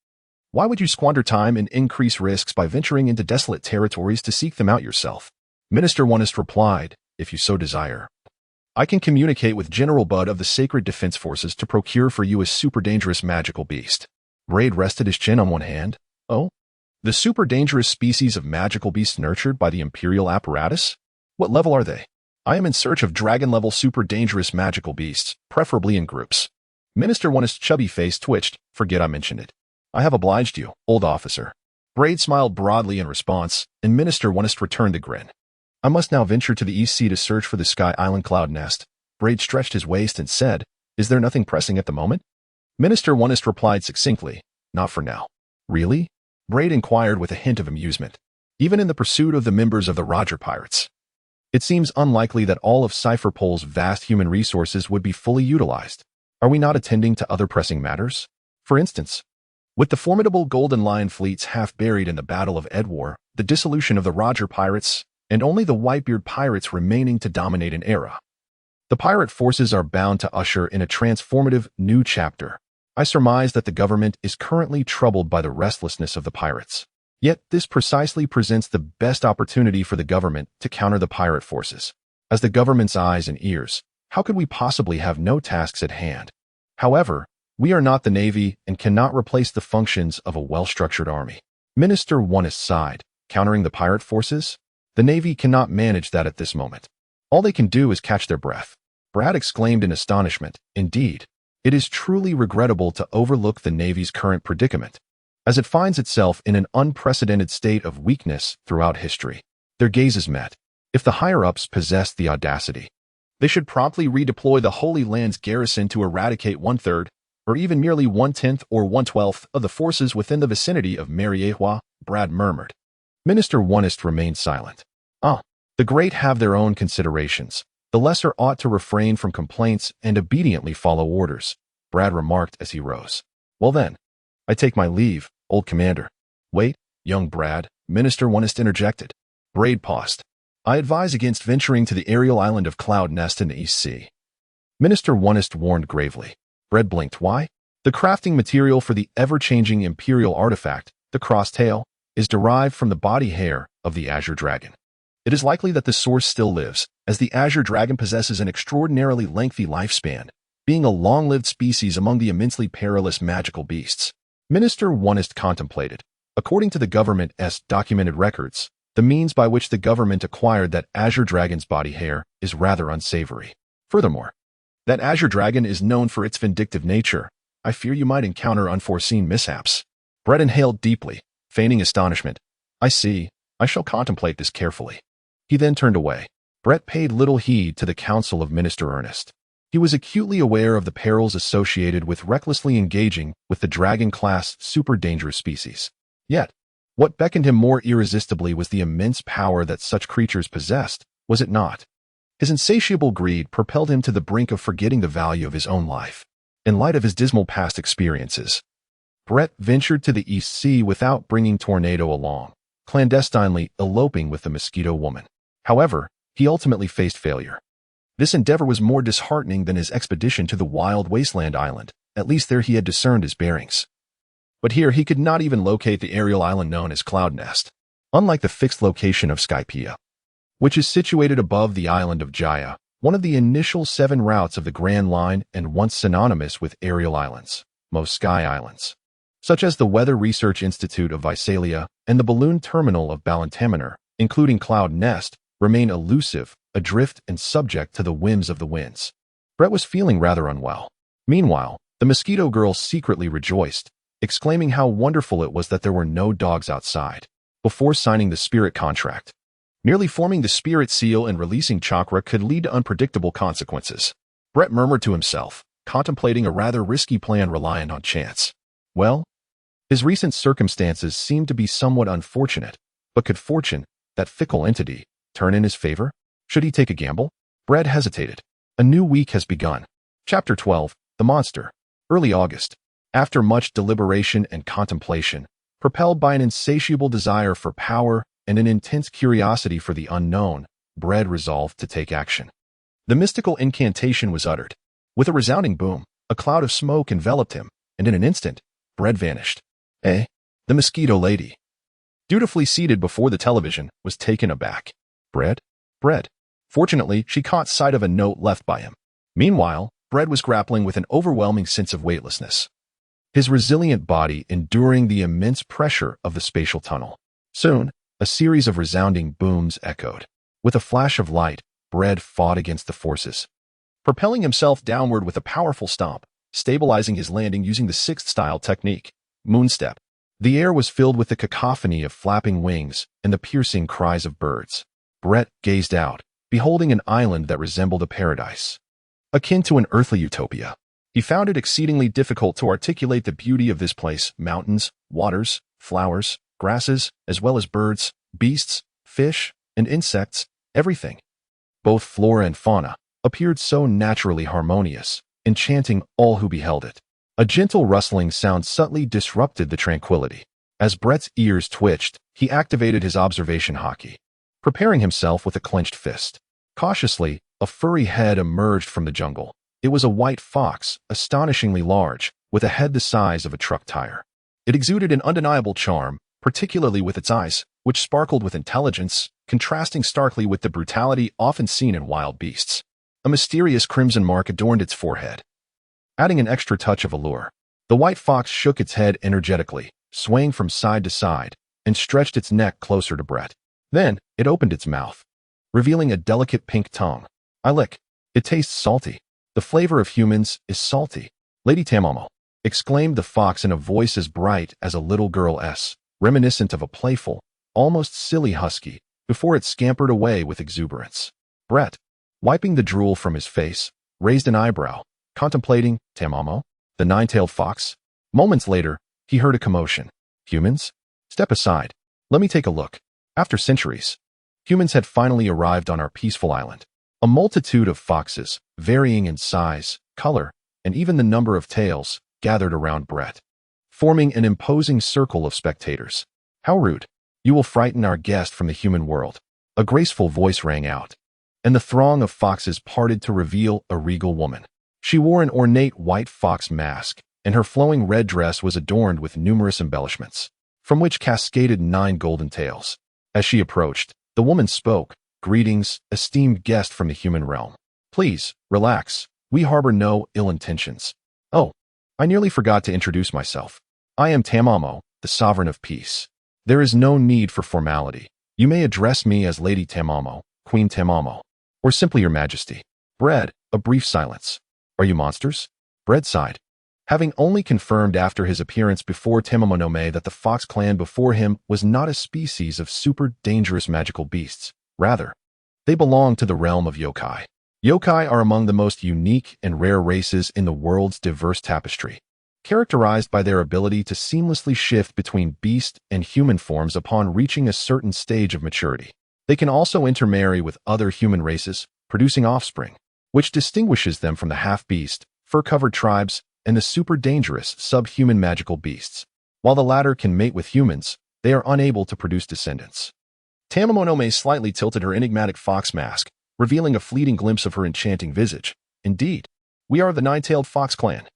Why would you squander time and increase risks by venturing into desolate territories to seek them out yourself?" Minister Onest replied, "If you so desire, I can communicate with General Bud of the Sacred Defense Forces to procure for you a super-dangerous magical beast." Braid rested his chin on one hand. "Oh? The super-dangerous species of magical beasts nurtured by the Imperial apparatus? What level are they? I am in search of dragon-level super-dangerous magical beasts, preferably in groups." Minister Onest's chubby face twitched. "Forget I mentioned it. I have obliged you, old officer." Braid smiled broadly in response, and Minister Onest returned the grin. "I must now venture to the East Sea to search for the Sky Island cloud nest." Braid stretched his waist and said, "Is there nothing pressing at the moment?" Minister Onest replied succinctly, "Not for now." "Really?" Braid inquired with a hint of amusement. "Even in the pursuit of the members of the Roger Pirates? It seems unlikely that all of Cypherpole's vast human resources would be fully utilized. Are we not attending to other pressing matters? For instance, with the formidable Golden Lion fleets half buried in the Battle of Edwar, the dissolution of the Roger Pirates, and only the Whitebeard Pirates remaining to dominate an era. The pirate forces are bound to usher in a transformative new chapter. I surmise that the government is currently troubled by the restlessness of the pirates. Yet this precisely presents the best opportunity for the government to counter the pirate forces. As the government's eyes and ears, how could we possibly have no tasks at hand? However, we are not the Navy and cannot replace the functions of a well-structured army." Minister Onest sighed. "Countering the pirate forces? The Navy cannot manage that at this moment. All they can do is catch their breath." Brad exclaimed in astonishment. "Indeed, it is truly regrettable to overlook the Navy's current predicament, as it finds itself in an unprecedented state of weakness throughout history." Their gazes met. If the higher-ups possessed the audacity, they should promptly redeploy the Holy Land's garrison to eradicate 1/3, or even merely 1/10 or 1/12 of the forces within the vicinity of Mariewa, Brad murmured. Minister Onest remained silent. The great have their own considerations. The lesser ought to refrain from complaints and obediently follow orders, Brad remarked as he rose. "Well then, I take my leave, old commander." "Wait, young Brad," Minister Onest interjected. Braid paused. "I advise against venturing to the aerial island of Cloud Nest in the East Sea. Minister Wonist warned gravely. Brett blinked. Why? The crafting material for the ever-changing imperial artifact, the crosstail, is derived from the body hair of the Azure Dragon. It is likely that the source still lives, as the Azure Dragon possesses an extraordinarily lengthy lifespan, being a long-lived species among the immensely perilous magical beasts. Minister Wonist contemplated. According to the government's documented records, the means by which the government acquired that Azure Dragon's body hair is rather unsavory. Furthermore, that Azure Dragon is known for its vindictive nature. I fear you might encounter unforeseen mishaps. Brett inhaled deeply, feigning astonishment. I see. I shall contemplate this carefully. He then turned away. Brett paid little heed to the counsel of Minister Ernest. He was acutely aware of the perils associated with recklessly engaging with the dragon-class super-dangerous species. Yet, what beckoned him more irresistibly was the immense power that such creatures possessed, was it not? His insatiable greed propelled him to the brink of forgetting the value of his own life. In light of his dismal past experiences, Brett ventured to the East Sea without bringing Tornado along, clandestinely eloping with the Mosquito Woman. However, he ultimately faced failure. This endeavor was more disheartening than his expedition to the wild wasteland island. At least there he had discerned his bearings. But here he could not even locate the aerial island known as Cloud Nest. Unlike the fixed location of Skypiea, which is situated above the island of Jaya, one of the initial 7 routes of the Grand Line and once synonymous with aerial islands, most sky islands, such as the Weather Research Institute of Visalia and the balloon terminal of Ballantamaner, including Cloud Nest, remain elusive, adrift, and subject to the whims of the winds. Brett was feeling rather unwell. Meanwhile, the Mosquito Girl secretly rejoiced, exclaiming how wonderful it was that there were no dogs outside. Before signing the spirit contract, merely forming the spirit seal and releasing chakra could lead to unpredictable consequences. Brett murmured to himself, contemplating a rather risky plan reliant on chance. Well, his recent circumstances seemed to be somewhat unfortunate, but could fortune, that fickle entity, turn in his favor? Should he take a gamble? Brett hesitated. A new week has begun. Chapter 12, The Monster. Early August. After much deliberation and contemplation, propelled by an insatiable desire for power and an intense curiosity for the unknown, Brett resolved to take action. The mystical incantation was uttered. With a resounding boom, a cloud of smoke enveloped him, and in an instant, Brett vanished. The Mosquito Lady, dutifully seated before the television, was taken aback. Brett? Fortunately, she caught sight of a note left by him. Meanwhile, Brett was grappling with an overwhelming sense of weightlessness, his resilient body enduring the immense pressure of the spatial tunnel. Soon, a series of resounding booms echoed. With a flash of light, Brett fought against the forces, propelling himself downward with a powerful stomp, stabilizing his landing using the sixth-style technique, Moonstep. The air was filled with the cacophony of flapping wings and the piercing cries of birds. Brett gazed out, beholding an island that resembled a paradise, akin to an earthly utopia. He found it exceedingly difficult to articulate the beauty of this place. Mountains, waters, flowers, grasses, as well as birds, beasts, fish, and insects, everything, both flora and fauna, appeared so naturally harmonious, enchanting all who beheld it. A gentle rustling sound subtly disrupted the tranquility. As Brett's ears twitched, he activated his observation hockey, preparing himself with a clenched fist. Cautiously, a furry head emerged from the jungle. It was a white fox, astonishingly large, with a head the size of a truck tire. It exuded an undeniable charm, particularly with its eyes, which sparkled with intelligence, contrasting starkly with the brutality often seen in wild beasts. A mysterious crimson mark adorned its forehead, adding an extra touch of allure. The white fox shook its head energetically, swaying from side to side, and stretched its neck closer to Brett. Then, it opened its mouth, revealing a delicate pink tongue. I lick. It tastes salty. The flavor of humans is salty. Lady Tamamo, exclaimed the fox in a voice as bright as a little girl's, reminiscent of a playful, almost silly husky, before it scampered away with exuberance. Brett, wiping the drool from his face, raised an eyebrow, contemplating Tamamo, the nine-tailed fox. Moments later, he heard a commotion. Humans? Step aside. Let me take a look. After centuries, humans had finally arrived on our peaceful island. A multitude of foxes, varying in size, color, and even the number of tails, gathered around Brett, forming an imposing circle of spectators. How rude. You will frighten our guest from the human world. A graceful voice rang out. and the throng of foxes parted to reveal a regal woman. She wore an ornate white fox mask, and her flowing red dress was adorned with numerous embellishments, from which cascaded 9 golden tails. As she approached, the woman spoke, "Greetings, esteemed guest from the human realm. Please, relax. We harbor no ill intentions." "Oh, I nearly forgot to introduce myself. I am Tamamo, the Sovereign of Peace. There is no need for formality. You may address me as Lady Tamamo, Queen Tamamo, or simply Your Majesty." Bread, a brief silence. "Are you monsters?" Bread sighed. Having only confirmed after his appearance before Tamamo no Mae that the fox clan before him was not a species of super dangerous magical beasts. Rather, they belong to the realm of yokai. Yokai are among the most unique and rare races in the world's diverse tapestry, characterized by their ability to seamlessly shift between beast and human forms upon reaching a certain stage of maturity. They can also intermarry with other human races, producing offspring, which distinguishes them from the half-beast, fur-covered tribes, and the super dangerous subhuman magical beasts. While the latter can mate with humans, they are unable to produce descendants. Tamamo no Mae slightly tilted her enigmatic fox mask, revealing a fleeting glimpse of her enchanting visage. "Indeed, we are the 9-tailed fox clan."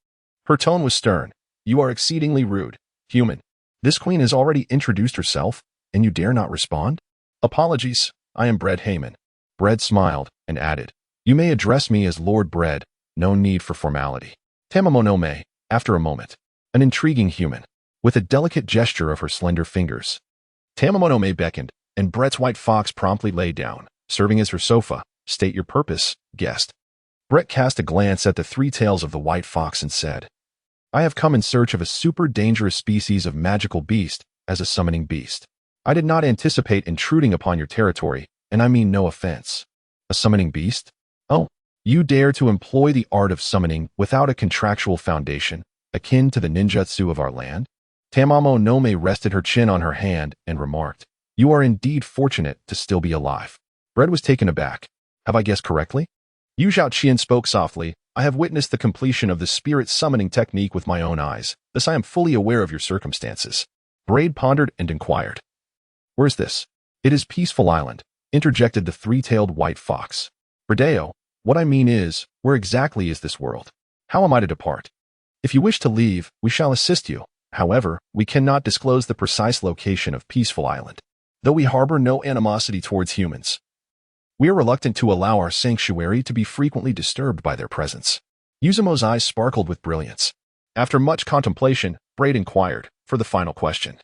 Her tone was stern. "You are exceedingly rude, human. This queen has already introduced herself, and you dare not respond?" "Apologies, I am Bread Heyman." Bread smiled and added, "You may address me as Lord Bread, no need for formality." Tamamo no Mae, after a moment, an intriguing human, with a delicate gesture of her slender fingers. Tamamo no Mae beckoned, and Brett's white fox promptly lay down, serving as her sofa. "State your purpose, guest." Brett cast a glance at the 3 tails of the white fox and said, "I have come in search of a super dangerous species of magical beast as a summoning beast. I did not anticipate intruding upon your territory, and I mean no offense." "A summoning beast? Oh, you dare to employ the art of summoning without a contractual foundation, akin to the ninjutsu of our land?" Tamamo no Mae rested her chin on her hand and remarked, "You are indeed fortunate to still be alive." Bread was taken aback. "Have I guessed correctly?" Yu Xiaoqian spoke softly. "I have witnessed the completion of the spirit summoning technique with my own eyes, thus I am fully aware of your circumstances." Braid pondered and inquired, "Where's this?" "It is Peaceful Island," interjected the 3-tailed white fox. "Bradeo, what I mean is, where exactly is this world? How am I to depart? If you wish to leave, we shall assist you. However, we cannot disclose the precise location of Peaceful Island, though we harbor no animosity towards humans. We are reluctant to allow our sanctuary to be frequently disturbed by their presence." Yuzumo's eyes sparkled with brilliance. After much contemplation, Braid inquired, for the final question,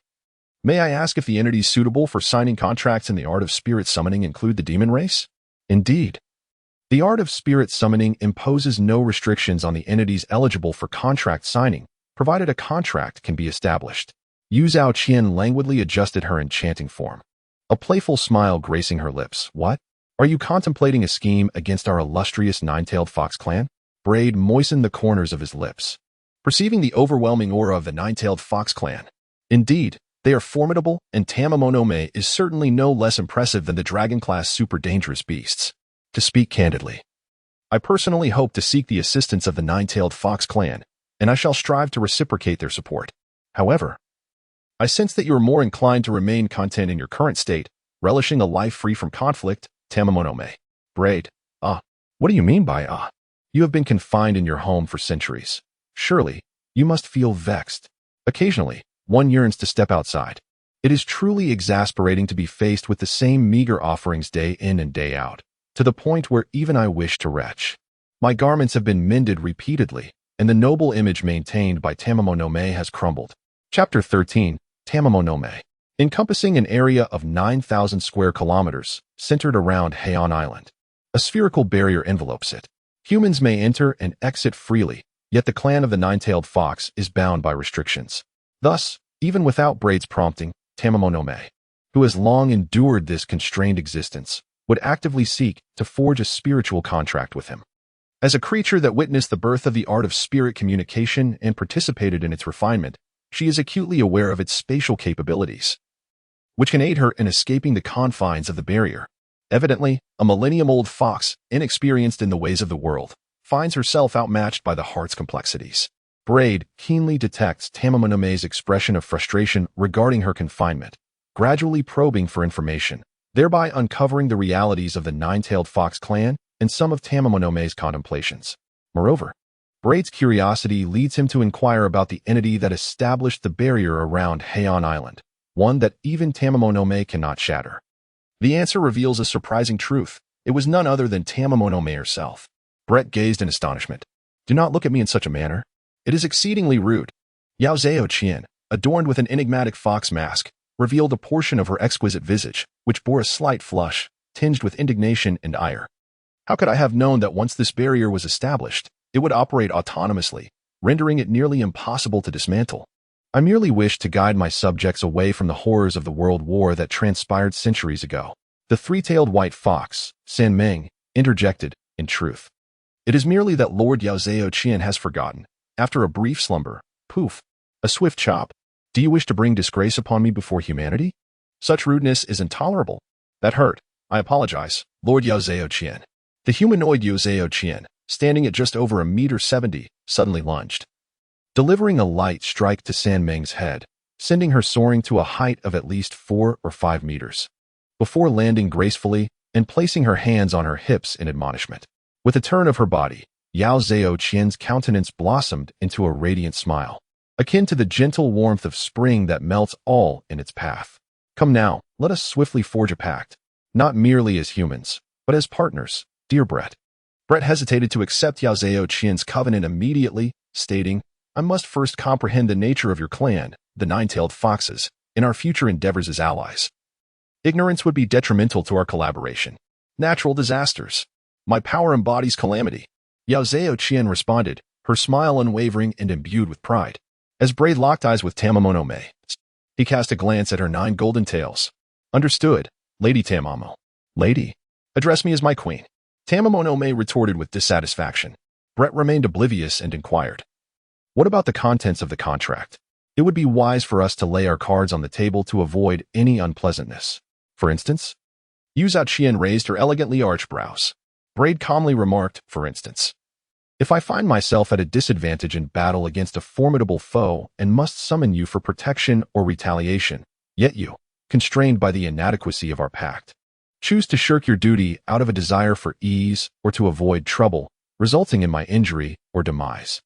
"May I ask if the entities suitable for signing contracts in the art of spirit summoning include the demon race?" "Indeed. The art of spirit summoning imposes no restrictions on the entities eligible for contract signing, provided a contract can be established." Yu Xiaoqian languidly adjusted her enchanting form, a playful smile gracing her lips. "What? Are you contemplating a scheme against our illustrious 9-tailed fox clan?" Braid moistened the corners of his lips, perceiving the overwhelming aura of the 9-tailed fox clan. "Indeed, they are formidable, and Tamamo no Mae is certainly no less impressive than the dragon-class super dangerous beasts. To speak candidly, I personally hope to seek the assistance of the 9-tailed fox clan, and I shall strive to reciprocate their support. However, I sense that you are more inclined to remain content in your current state, relishing a life free from conflict." Tamamo no Mae. Braid. What do you mean by You have been confined in your home for centuries. Surely, you must feel vexed. Occasionally, one yearns to step outside. It is truly exasperating to be faced with the same meager offerings day in and day out, to the point where even I wish to retch. My garments have been mended repeatedly, and the noble image maintained by Tamamo no Mae has crumbled. Chapter 13, Tamamo no Mae. Encompassing an area of 9,000 square kilometers, centered around Heian Island. A spherical barrier envelopes it. Humans may enter and exit freely, yet the clan of the 9-tailed fox is bound by restrictions. Thus, even without Braid's prompting, Tamamo no Mae, who has long endured this constrained existence, would actively seek to forge a spiritual contract with him. As a creature that witnessed the birth of the art of spirit communication and participated in its refinement, she is acutely aware of its spatial capabilities, which can aid her in escaping the confines of the barrier. Evidently, a millennium-old fox, inexperienced in the ways of the world, finds herself outmatched by the heart's complexities. Braid keenly detects Tamamo no Mae's expression of frustration regarding her confinement, gradually probing for information, thereby uncovering the realities of the nine-tailed fox clan and some of Tamamonome's contemplations. Moreover, Braid's curiosity leads him to inquire about the entity that established the barrier around Heian Island, one that even Tamamonome cannot shatter. The answer reveals a surprising truth. It was none other than Tamamonome herself. Brett gazed in astonishment. "Do not look at me in such a manner. It is exceedingly rude." Yao Zhao Qian, adorned with an enigmatic fox mask, revealed a portion of her exquisite visage, which bore a slight flush, tinged with indignation and ire. "How could I have known that once this barrier was established, it would operate autonomously, rendering it nearly impossible to dismantle? I merely wished to guide my subjects away from the horrors of the World War that transpired centuries ago." The three-tailed white fox, San Meng, interjected, "In truth, it is merely that Lord Yao Zhao Qian has forgotten. After a brief slumber, poof, a swift chop. Do you wish to bring disgrace upon me before humanity? Such rudeness is intolerable." "That hurt. I apologize, Lord Yao Zhao Qian." The humanoid Yao Zhao Qian, standing at just over 1.70 meters, suddenly lunged, delivering a light strike to San Meng's head, sending her soaring to a height of at least 4 or 5 meters, before landing gracefully and placing her hands on her hips in admonishment. With a turn of her body, Yao Zhao Qian's countenance blossomed into a radiant smile, akin to the gentle warmth of spring that melts all in its path. "Come now, let us swiftly forge a pact, not merely as humans, but as partners, dear Brett." Brett hesitated to accept Yao Zhao Qian's covenant immediately, stating, "I must first comprehend the nature of your clan, the nine-tailed foxes, in our future endeavors as allies. Ignorance would be detrimental to our collaboration. Natural disasters. My power embodies calamity." Yao Zhao Qian responded, her smile unwavering and imbued with pride. As Braid locked eyes with Tamamonome, he cast a glance at her 9 golden tails. "Understood, Lady Tamamo." "Lady? Address me as my queen." Tamamonome retorted with dissatisfaction. Brett remained oblivious and inquired, "What about the contents of the contract? It would be wise for us to lay our cards on the table to avoid any unpleasantness. For instance?" Yu Zhao Qian raised her elegantly arched brows. Braid calmly remarked, "For instance, if I find myself at a disadvantage in battle against a formidable foe and must summon you for protection or retaliation, yet you, constrained by the inadequacy of our pact, choose to shirk your duty out of a desire for ease or to avoid trouble, resulting in my injury or demise,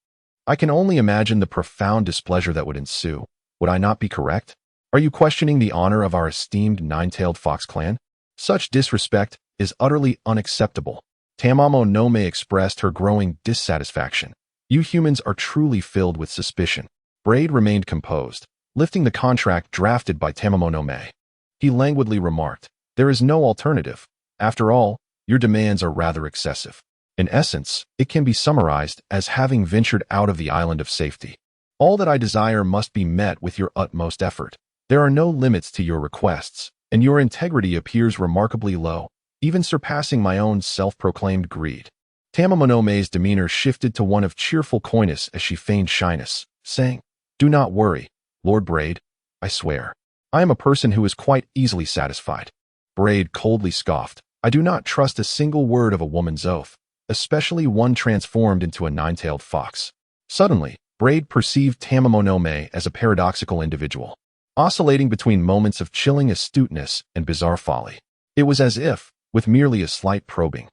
I can only imagine the profound displeasure that would ensue. Would I not be correct? Are you questioning the honor of our esteemed nine-tailed fox clan? Such disrespect is utterly unacceptable." Tamamonome expressed her growing dissatisfaction. "You humans are truly filled with suspicion." Braid remained composed, lifting the contract drafted by Tamamonome. He languidly remarked, "There is no alternative. After all, your demands are rather excessive. In essence, it can be summarized as having ventured out of the island of safety. All that I desire must be met with your utmost effort. There are no limits to your requests, and your integrity appears remarkably low, even surpassing my own self-proclaimed greed." Tamamonome's demeanor shifted to one of cheerful coyness as she feigned shyness, saying, "Do not worry, Lord Braid. I swear, I am a person who is quite easily satisfied." Braid coldly scoffed, "I do not trust a single word of a woman's oath, especially one transformed into a nine-tailed fox." Suddenly, Braid perceived Tamamonome as a paradoxical individual, oscillating between moments of chilling astuteness and bizarre folly. It was as if, with merely a slight probing,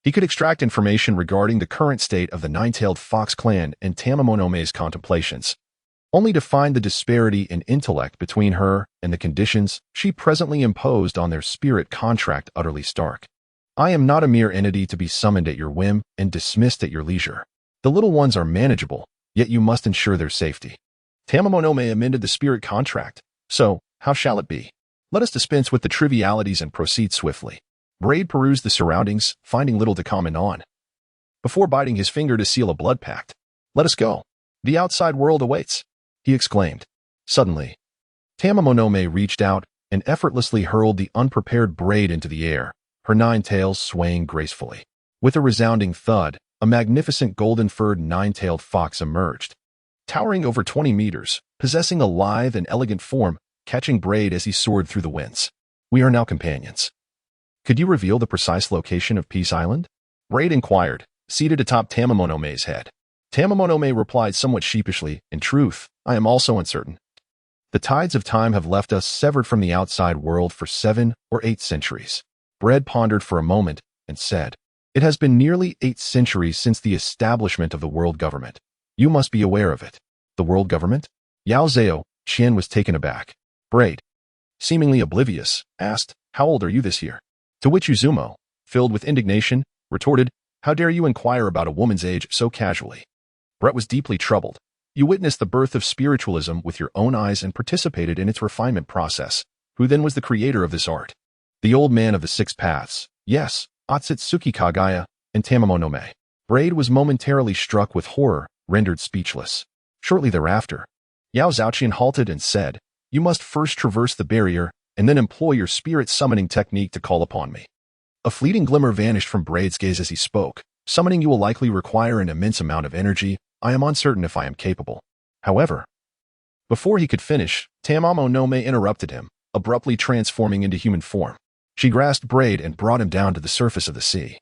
he could extract information regarding the current state of the nine-tailed fox clan and Tamamonome's contemplations, only to find the disparity in intellect between her and the conditions she presently imposed on their spirit contract utterly stark. "I am not a mere entity to be summoned at your whim and dismissed at your leisure. The little ones are manageable, yet you must ensure their safety." Tamamonome amended the spirit contract. "So, how shall it be? Let us dispense with the trivialities and proceed swiftly." Braid perused the surroundings, finding little to comment on, before biting his finger to seal a blood pact. "Let us go. The outside world awaits," he exclaimed. Suddenly, Tamamonome reached out and effortlessly hurled the unprepared Braid into the air, her 9 tails swaying gracefully. With a resounding thud, a magnificent golden-furred 9-tailed fox emerged, towering over 20 meters, possessing a lithe and elegant form, catching Braid as he soared through the winds. "We are now companions. Could you reveal the precise location of Peace Island?" Braid inquired, seated atop Tamamonome's head. Tamamonome replied somewhat sheepishly, "In truth, I am also uncertain." The tides of time have left us severed from the outside world for 7 or 8 centuries. Bread pondered for a moment and said, "It has been nearly 8 centuries since the establishment of the world government. You must be aware of it." The world government? Yao Zhao, Qian was taken aback. Braid, seemingly oblivious, asked, "How old are you this year?" To which Uzumo, filled with indignation, retorted, "How dare you inquire about a woman's age so casually?" Brett was deeply troubled. You witnessed the birth of spiritualism with your own eyes and participated in its refinement process. Who then was the creator of this art? The old man of the 6 paths. Yes, Otsutsuki Kagaya and Tamamo no Me. Braid was momentarily struck with horror, rendered speechless. Shortly thereafter, Yao Zhaoqian halted and said, "You must first traverse the barrier and then employ your spirit summoning technique to call upon me." A fleeting glimmer vanished from Braid's gaze as he spoke. "Summoning you will likely require an immense amount of energy. I am uncertain if I am capable." However, before he could finish, Tamamo no Me interrupted him, abruptly transforming into human form. She grasped Braid and brought him down to the surface of the sea.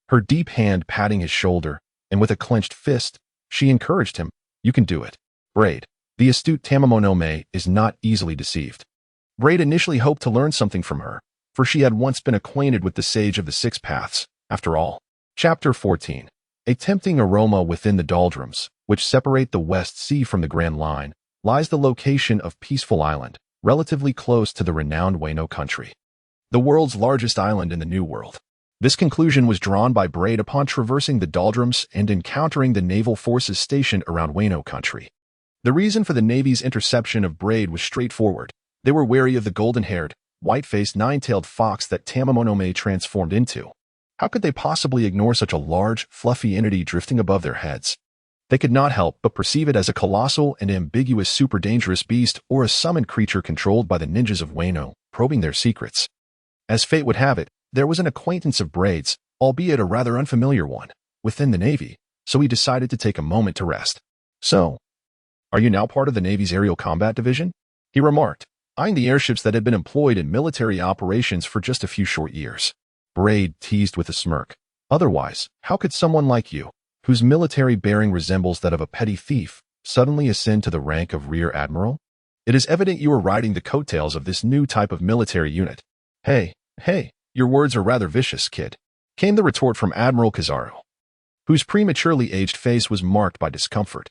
Her deep hand patting his shoulder, and with a clenched fist, she encouraged him, "You can do it." Braid, the astute Tamamo no Me, is not easily deceived. Braid initially hoped to learn something from her, for she had once been acquainted with the sage of the 6 paths, after all. Chapter 14. A tempting aroma within the doldrums, which separate the West Sea from the Grand Line, lies the location of Peaceful Island, relatively close to the renowned Wano Country, the world's largest island in the New World. This conclusion was drawn by Braid upon traversing the doldrums and encountering the naval forces stationed around Wano Country. The reason for the Navy's interception of Braid was straightforward. They were wary of the golden-haired, white-faced, 9-tailed fox that Tamamo no Me transformed into. How could they possibly ignore such a large, fluffy entity drifting above their heads? They could not help but perceive it as a colossal and ambiguous super-dangerous beast or a summoned creature controlled by the ninjas of Wano, probing their secrets. As fate would have it, there was an acquaintance of Braid's, albeit a rather unfamiliar one, within the Navy, so he decided to take a moment to rest. "So, are you now part of the Navy's Aerial Combat Division?" he remarked, eyeing the airships that had been employed in military operations for just a few short years. Braid teased with a smirk. "Otherwise, how could someone like you, whose military bearing resembles that of a petty thief, suddenly ascend to the rank of Rear Admiral? It is evident you are riding the coattails of this new type of military unit." Hey, your words are rather vicious, kid," came the retort from Admiral Kizaru, whose prematurely aged face was marked by discomfort.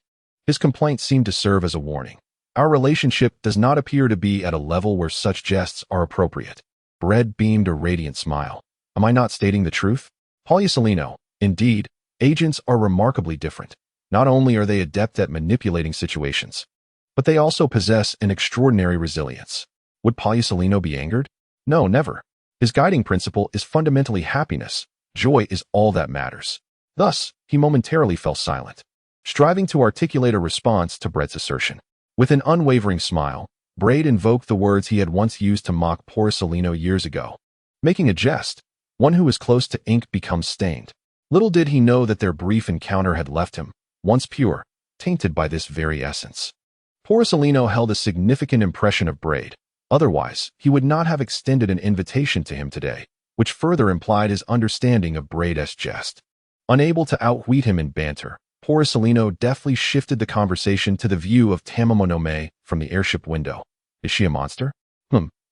His complaint seemed to serve as a warning. "Our relationship does not appear to be at a level where such jests are appropriate." Braid beamed a radiant smile. "Am I not stating the truth?" Poliusolino, indeed, agents are remarkably different. Not only are they adept at manipulating situations, but they also possess an extraordinary resilience. Would Poliusolino be angered? No, never. His guiding principle is fundamentally happiness. Joy is all that matters. Thus, he momentarily fell silent, striving to articulate a response to Braid's assertion. With an unwavering smile, Braid invoked the words he had once used to mock Poliusolino years ago. Making a jest, one who is close to ink becomes stained. Little did he know that their brief encounter had left him, once pure, tainted by this very essence. Poliusolino held a significant impression of Braid. Otherwise, he would not have extended an invitation to him today, which further implied his understanding of Braid's jest. Unable to outwit him in banter, Poliusolino deftly shifted the conversation to the view of Tamamo no Me from the airship window. "Is she a monster?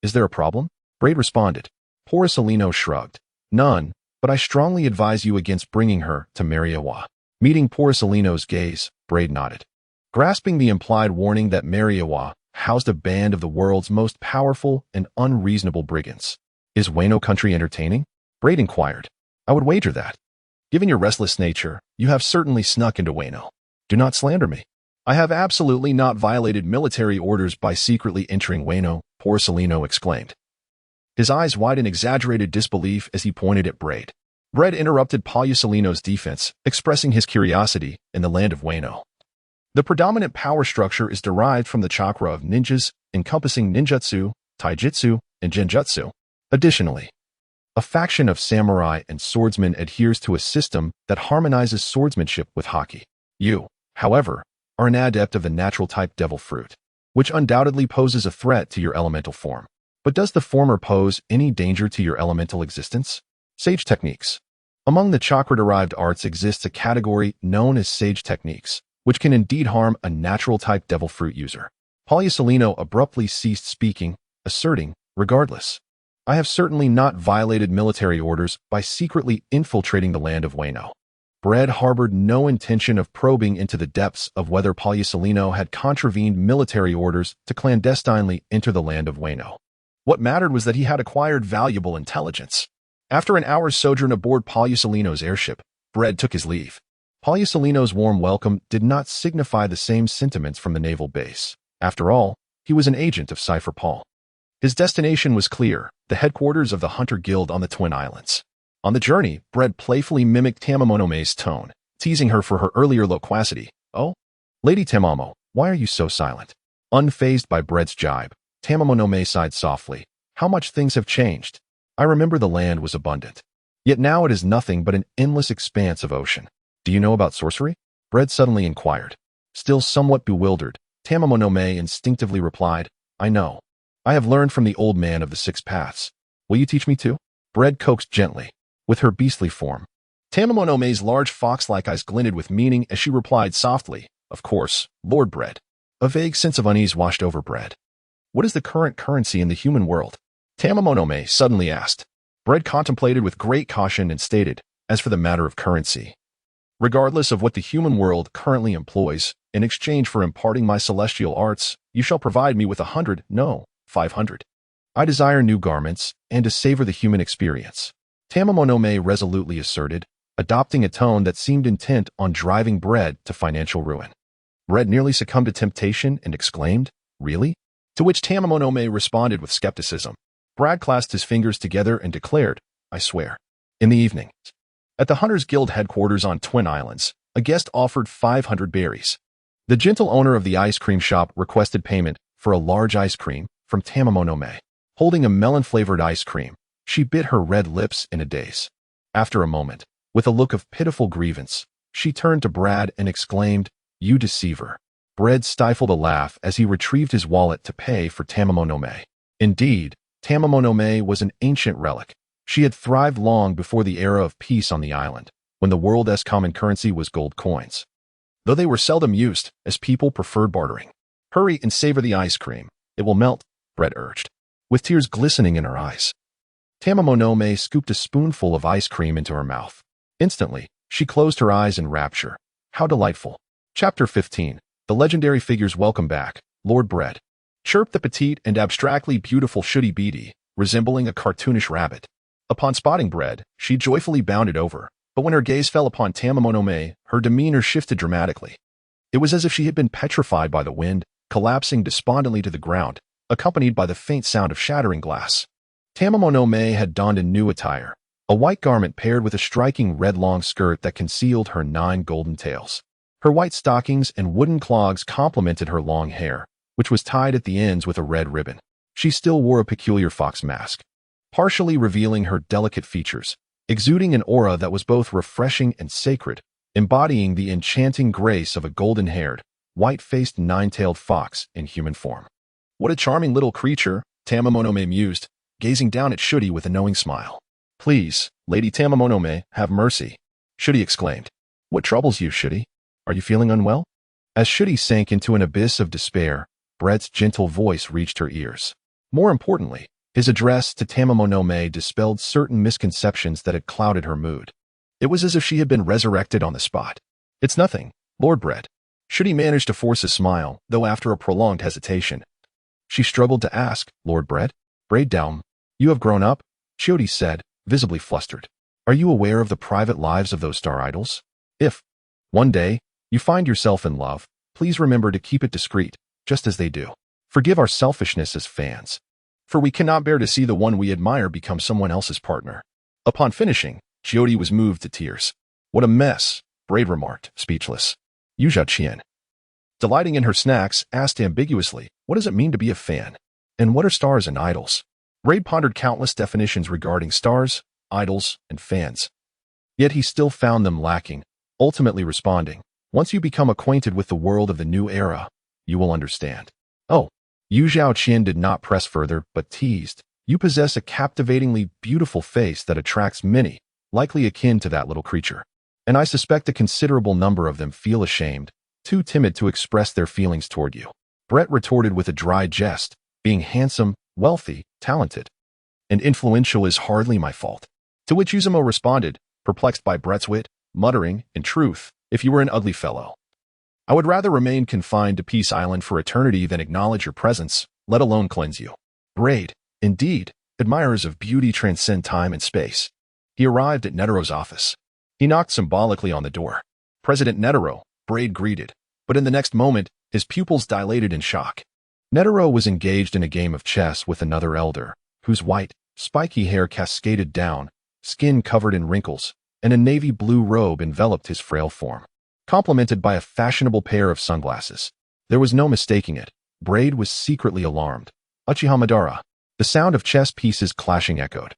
Is there a problem?" Braid responded. Poliusolino shrugged. "None, but I strongly advise you against bringing her to Mariawa." Meeting Poliusolino's gaze, Braid nodded, grasping the implied warning that Mariawa housed a band of the world's most powerful and unreasonable brigands. "Is Wano Country entertaining?" Braid inquired. "I would wager that. Given your restless nature, you have certainly snuck into Wano." "Do not slander me. I have absolutely not violated military orders by secretly entering Wano," Poliusolino exclaimed. His eyes wide in exaggerated disbelief as he pointed at Braid. Braid interrupted Poliusolino's defense, expressing his curiosity in the land of Wano. The predominant power structure is derived from the chakra of ninjas, encompassing ninjutsu, taijutsu, and genjutsu. Additionally, a faction of samurai and swordsmen adheres to a system that harmonizes swordsmanship with haki. You, however, are an adept of the natural type devil fruit, which undoubtedly poses a threat to your elemental form. But does the former pose any danger to your elemental existence? Sage techniques. Among the chakra-derived arts exists a category known as sage techniques, which can indeed harm a natural type devil fruit user. Poliucelino abruptly ceased speaking, asserting, regardless. I have certainly not violated military orders by secretly infiltrating the land of Wano. Bread harbored no intention of probing into the depths of whether Poliucelino had contravened military orders to clandestinely enter the land of Wano. What mattered was that he had acquired valuable intelligence. After an hour's sojourn aboard Poliucelino's airship, Bread took his leave. Poliucelino's warm welcome did not signify the same sentiments from the naval base. After all, he was an agent of Cypher Paul. His destination was clear, the headquarters of the Hunter Guild on the Twin Islands. On the journey, Bread playfully mimicked Tamamonome's tone, teasing her for her earlier loquacity. Oh? Lady Tamamo, why are you so silent? Unfazed by Bread's jibe, Tamamonome sighed softly. How much things have changed. I remember the land was abundant. Yet now it is nothing but an endless expanse of ocean. Do you know about sorcery? Bread suddenly inquired. Still somewhat bewildered, Tamamonome instinctively replied, I know. I have learned from the old man of the six paths. Will you teach me too? Bread coaxed gently, with her beastly form. Tamamonome's large fox-like eyes glinted with meaning as she replied softly, Of course, Lord Bread. A vague sense of unease washed over Bread. What is the current currency in the human world? Tamamonome suddenly asked. Bread contemplated with great caution and stated, As for the matter of currency, regardless of what the human world currently employs, in exchange for imparting my celestial arts, you shall provide me with 100, no, 500. I desire new garments, and to savor the human experience. Tamamonome resolutely asserted, adopting a tone that seemed intent on driving Bread to financial ruin. Bread nearly succumbed to temptation and exclaimed, Really? To which Tamamonome responded with skepticism. Brad clasped his fingers together and declared, I swear. In the evening, at the Hunters Guild headquarters on Twin Islands, a guest offered 500 berries. The gentle owner of the ice cream shop requested payment for a large ice cream from Tamamonome. Holding a melon-flavored ice cream, she bit her red lips in a daze. After a moment, with a look of pitiful grievance, she turned to Brad and exclaimed, You deceiver. Bread stifled a laugh as he retrieved his wallet to pay for Tamamonome. Indeed, Tamamonome was an ancient relic. She had thrived long before the era of peace on the island, when the world's common currency was gold coins. Though they were seldom used, as people preferred bartering. Hurry and savor the ice cream. It will melt, Bread urged, with tears glistening in her eyes. Tamamonome scooped a spoonful of ice cream into her mouth. Instantly, she closed her eyes in rapture. How delightful. Chapter 15. The legendary figures welcome back, Lord Bread. Chirped the petite and abstractly beautiful Shooty Beatty, resembling a cartoonish rabbit. Upon spotting Bread, she joyfully bounded over, but when her gaze fell upon Tamamonome, her demeanor shifted dramatically. It was as if she had been petrified by the wind, collapsing despondently to the ground, accompanied by the faint sound of shattering glass. Tamamonome had donned a new attire, a white garment paired with a striking red long skirt that concealed her 9 golden tails. Her white stockings and wooden clogs complemented her long hair, which was tied at the ends with a red ribbon. She still wore a peculiar fox mask, partially revealing her delicate features, exuding an aura that was both refreshing and sacred, embodying the enchanting grace of a golden-haired, white-faced 9-tailed fox in human form. What a charming little creature, Tamamonome mused, gazing down at Shooty with a knowing smile. Please, Lady Tamamonome, have mercy, Shooty exclaimed. What troubles you, Shooty? Are you feeling unwell? As Shooty sank into an abyss of despair, Brett's gentle voice reached her ears. More importantly, his address to Tamamonome dispelled certain misconceptions that had clouded her mood. It was as if she had been resurrected on the spot. It's nothing, Lord Bread. Shooty managed to force a smile, though after a prolonged hesitation. She struggled to ask, Lord Bread? Braid down. You have grown up? Shooty said, visibly flustered. Are you aware of the private lives of those star idols? If, one day, you find yourself in love, please remember to keep it discreet, just as they do. Forgive our selfishness as fans, for we cannot bear to see the one we admire become someone else's partner. Upon finishing, Shooty was moved to tears. What a mess, Braid remarked, speechless. Yu Qian, delighting in her snacks, asked ambiguously, what does it mean to be a fan? And what are stars and idols? Braid pondered countless definitions regarding stars, idols, and fans. Yet he still found them lacking, ultimately responding, once you become acquainted with the world of the new era, you will understand. Oh, Yu Qian did not press further, but teased, you possess a captivatingly beautiful face that attracts many, likely akin to that little creature. And I suspect a considerable number of them feel ashamed, too timid to express their feelings toward you. Brett retorted with a dry jest, being handsome, wealthy, talented, and influential is hardly my fault. To which Uzumo responded, perplexed by Brett's wit, muttering, in truth, if you were an ugly fellow, I would rather remain confined to Peace Island for eternity than acknowledge your presence, let alone cleanse you. Braid, indeed, admirers of beauty transcend time and space. He arrived at Netero's office. He knocked symbolically on the door. President Netero, Braid greeted, but in the next moment, his pupils dilated in shock. Netero was engaged in a game of chess with another elder, whose white, spiky hair cascaded down, skin covered in wrinkles, and a navy blue robe enveloped his frail form, complemented by a fashionable pair of sunglasses. There was no mistaking it. Braid was secretly alarmed. Uchiha Madara. The sound of chess pieces clashing echoed.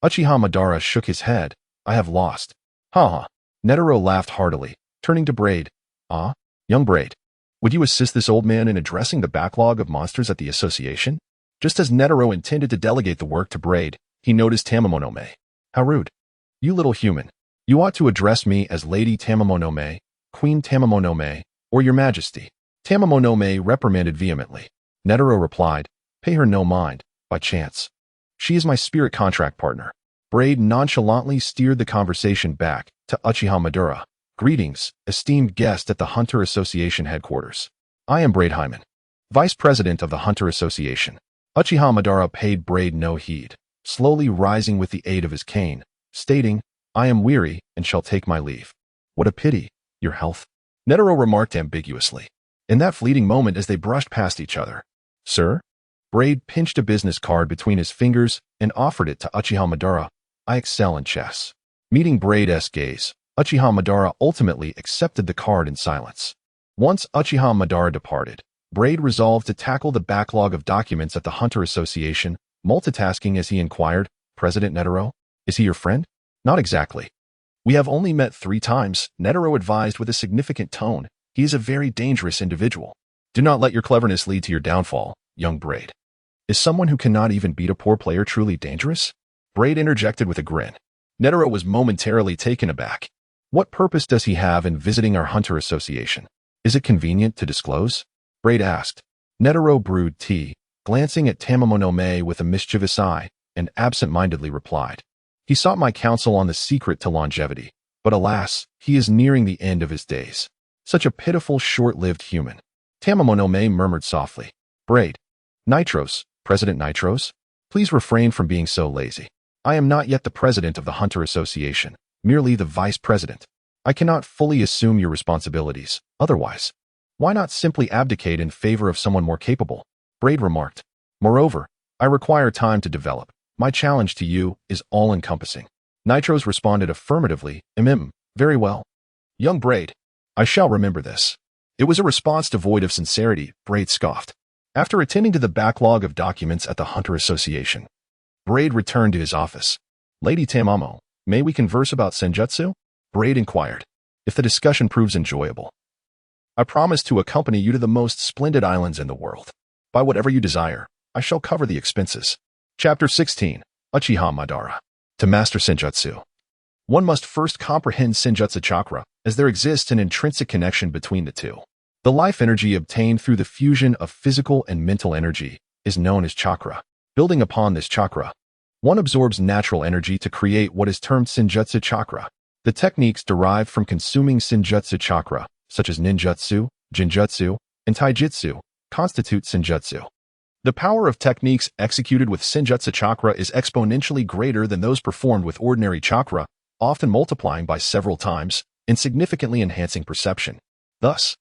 Uchiha Madara shook his head. I have lost. Ha ha. Netero laughed heartily, turning to Braid. Ah, young Braid. Would you assist this old man in addressing the backlog of monsters at the association? Just as Netero intended to delegate the work to Braid, he noticed Tamamonome. How rude. You little human. You ought to address me as Lady Tamamonome, Queen Tamamonome, or Your Majesty. Tamamonome reprimanded vehemently. Netero replied, pay her no mind, by chance. She is my spirit contract partner. Braid nonchalantly steered the conversation back to Uchiha Madara. Greetings, esteemed guest at the Hunter Association headquarters. I am Braid Hyman, Vice President of the Hunter Association. Uchiha Madara paid Braid no heed, slowly rising with the aid of his cane, stating, I am weary and shall take my leave. What a pity, your health. Netero remarked ambiguously. In that fleeting moment as they brushed past each other. Sir? Braid pinched a business card between his fingers and offered it to Uchiha Madara. I excel in chess. Meeting Braid's gaze, Uchiha Madara ultimately accepted the card in silence. Once Uchiha Madara departed, Braid resolved to tackle the backlog of documents at the Hunter Association, multitasking as he inquired, President Netero, is he your friend? Not exactly. We have only met 3 times, Netero advised with a significant tone. He is a very dangerous individual. Do not let your cleverness lead to your downfall, young Braid. Is someone who cannot even beat a poor player truly dangerous? Braid interjected with a grin. Netero was momentarily taken aback. What purpose does he have in visiting our Hunter Association? Is it convenient to disclose? Braid asked. Netero brewed tea, glancing at Tamamonome with a mischievous eye, and absent-mindedly replied. He sought my counsel on the secret to longevity, but alas, he is nearing the end of his days. Such a pitiful, short-lived human. Tamamonome murmured softly. Braid. Nitros, President Nitros, please refrain from being so lazy. I am not yet the president of the Hunter Association, merely the vice president. I cannot fully assume your responsibilities, otherwise. Why not simply abdicate in favor of someone more capable? Braid remarked. Moreover, I require time to develop. My challenge to you is all-encompassing. Nitros responded affirmatively, very well. Young Braid, I shall remember this. It was a response devoid of sincerity, Braid scoffed. After attending to the backlog of documents at the Hunter Association, Braid returned to his office. Lady Tamamo, may we converse about Senjutsu? Braid inquired. If the discussion proves enjoyable, I promise to accompany you to the most splendid islands in the world. By whatever you desire, I shall cover the expenses. Chapter 16. Uchiha Madara. To master Senjutsu. One must first comprehend Senjutsu chakra, as there exists an intrinsic connection between the two. The life energy obtained through the fusion of physical and mental energy is known as chakra. Building upon this chakra, one absorbs natural energy to create what is termed Senjutsu chakra. The techniques derived from consuming Senjutsu chakra, such as ninjutsu, jinjutsu, and taijutsu, constitute Senjutsu. The power of techniques executed with Senjutsu chakra is exponentially greater than those performed with ordinary chakra, often multiplying by several times and significantly enhancing perception. Thus,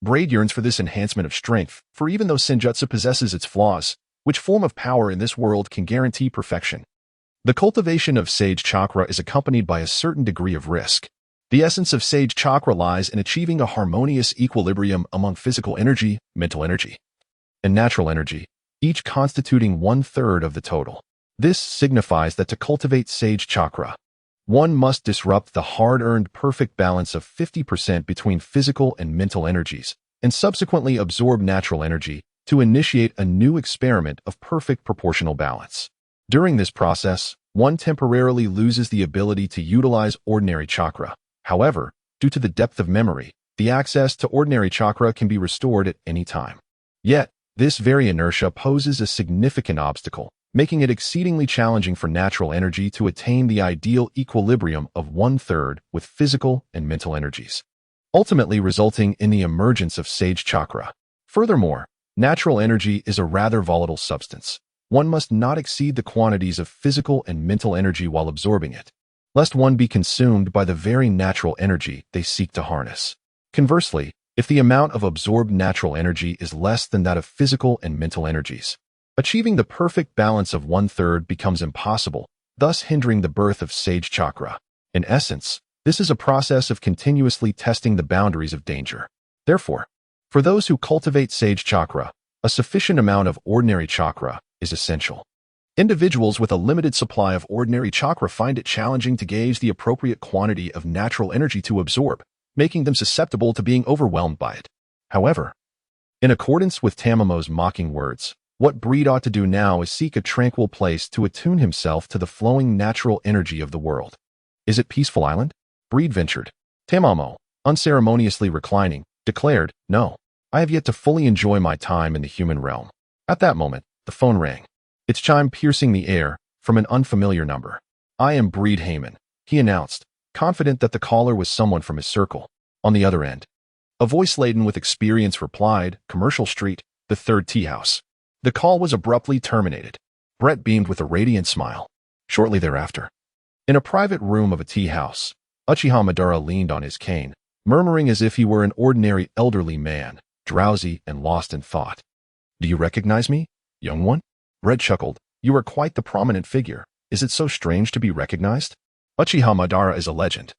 Braid yearns for this enhancement of strength, for even though Senjutsu possesses its flaws, which form of power in this world can guarantee perfection? The cultivation of Sage Chakra is accompanied by a certain degree of risk. The essence of Sage Chakra lies in achieving a harmonious equilibrium among physical energy, mental energy, and natural energy, each constituting 1/3 of the total. This signifies that to cultivate Sage Chakra, one must disrupt the hard-earned perfect balance of 50% between physical and mental energies, and subsequently absorb natural energy to initiate a new experiment of perfect proportional balance. During this process, one temporarily loses the ability to utilize ordinary chakra. However, due to the depth of memory, the access to ordinary chakra can be restored at any time. Yet, this very inertia poses a significant obstacle, making it exceedingly challenging for natural energy to attain the ideal equilibrium of 1/3 with physical and mental energies, ultimately resulting in the emergence of sage chakra. Furthermore, natural energy is a rather volatile substance. One must not exceed the quantities of physical and mental energy while absorbing it, lest one be consumed by the very natural energy they seek to harness. Conversely, if the amount of absorbed natural energy is less than that of physical and mental energies, achieving the perfect balance of 1/3 becomes impossible, thus hindering the birth of sage chakra. In essence, this is a process of continuously testing the boundaries of danger. Therefore, for those who cultivate sage chakra, a sufficient amount of ordinary chakra is essential. Individuals with a limited supply of ordinary chakra find it challenging to gauge the appropriate quantity of natural energy to absorb, making them susceptible to being overwhelmed by it. However, in accordance with Tamamo's mocking words, what Breed ought to do now is seek a tranquil place to attune himself to the flowing natural energy of the world. Is it Peaceful Island? Breed ventured. Tamamo, unceremoniously reclining, declared, "No, I have yet to fully enjoy my time in the human realm." At that moment, the phone rang, its chime piercing the air from an unfamiliar number. "I am Breed Heyman," he announced, confident that the caller was someone from his circle. On the other end, a voice laden with experience replied, "Commercial Street, the third tea house." The call was abruptly terminated. Brett beamed with a radiant smile. Shortly thereafter, in a private room of a tea house, Uchiha Madara leaned on his cane, murmuring as if he were an ordinary elderly man, drowsy and lost in thought. "Do you recognize me, young one?" Brett chuckled. "You are quite the prominent figure. Is it so strange to be recognized? Uchiha Madara is a legend.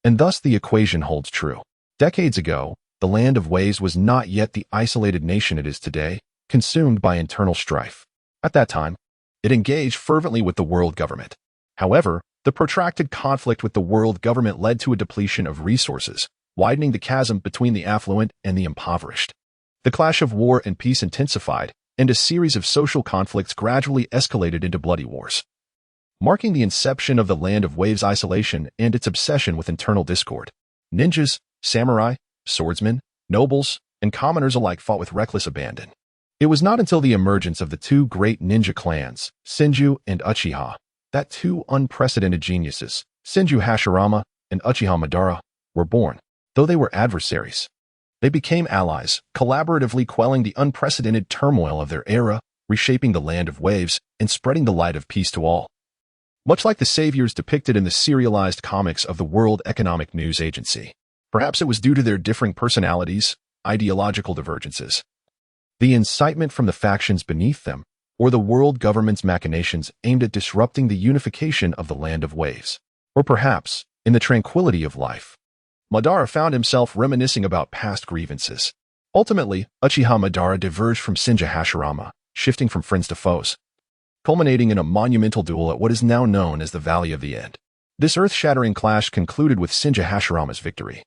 And thus the equation holds true. Decades ago, the land of waves was not yet the isolated nation it is today, consumed by internal strife. At that time, it engaged fervently with the world government. However, the protracted conflict with the world government led to a depletion of resources, widening the chasm between the affluent and the impoverished. The clash of war and peace intensified, and a series of social conflicts gradually escalated into bloody wars, marking the inception of the land of waves' isolation and its obsession with internal discord. Ninjas, samurai, swordsmen, nobles, and commoners alike fought with reckless abandon. It was not until the emergence of the two great ninja clans, Senju and Uchiha, that two unprecedented geniuses, Senju Hashirama and Uchiha Madara, were born. Though they were adversaries, they became allies, collaboratively quelling the unprecedented turmoil of their era, reshaping the land of waves, and spreading the light of peace to all. Much like the saviors depicted in the serialized comics of the World Economic News Agency. Perhaps it was due to their differing personalities, ideological divergences, the incitement from the factions beneath them, or the world government's machinations aimed at disrupting the unification of the land of waves. Or perhaps, in the tranquility of life, Madara found himself reminiscing about past grievances. Ultimately, Uchiha Madara diverged from Senju Hashirama, shifting from friends to foes, culminating in a monumental duel at what is now known as the Valley of the End. This earth-shattering clash concluded with Senju Hashirama's victory,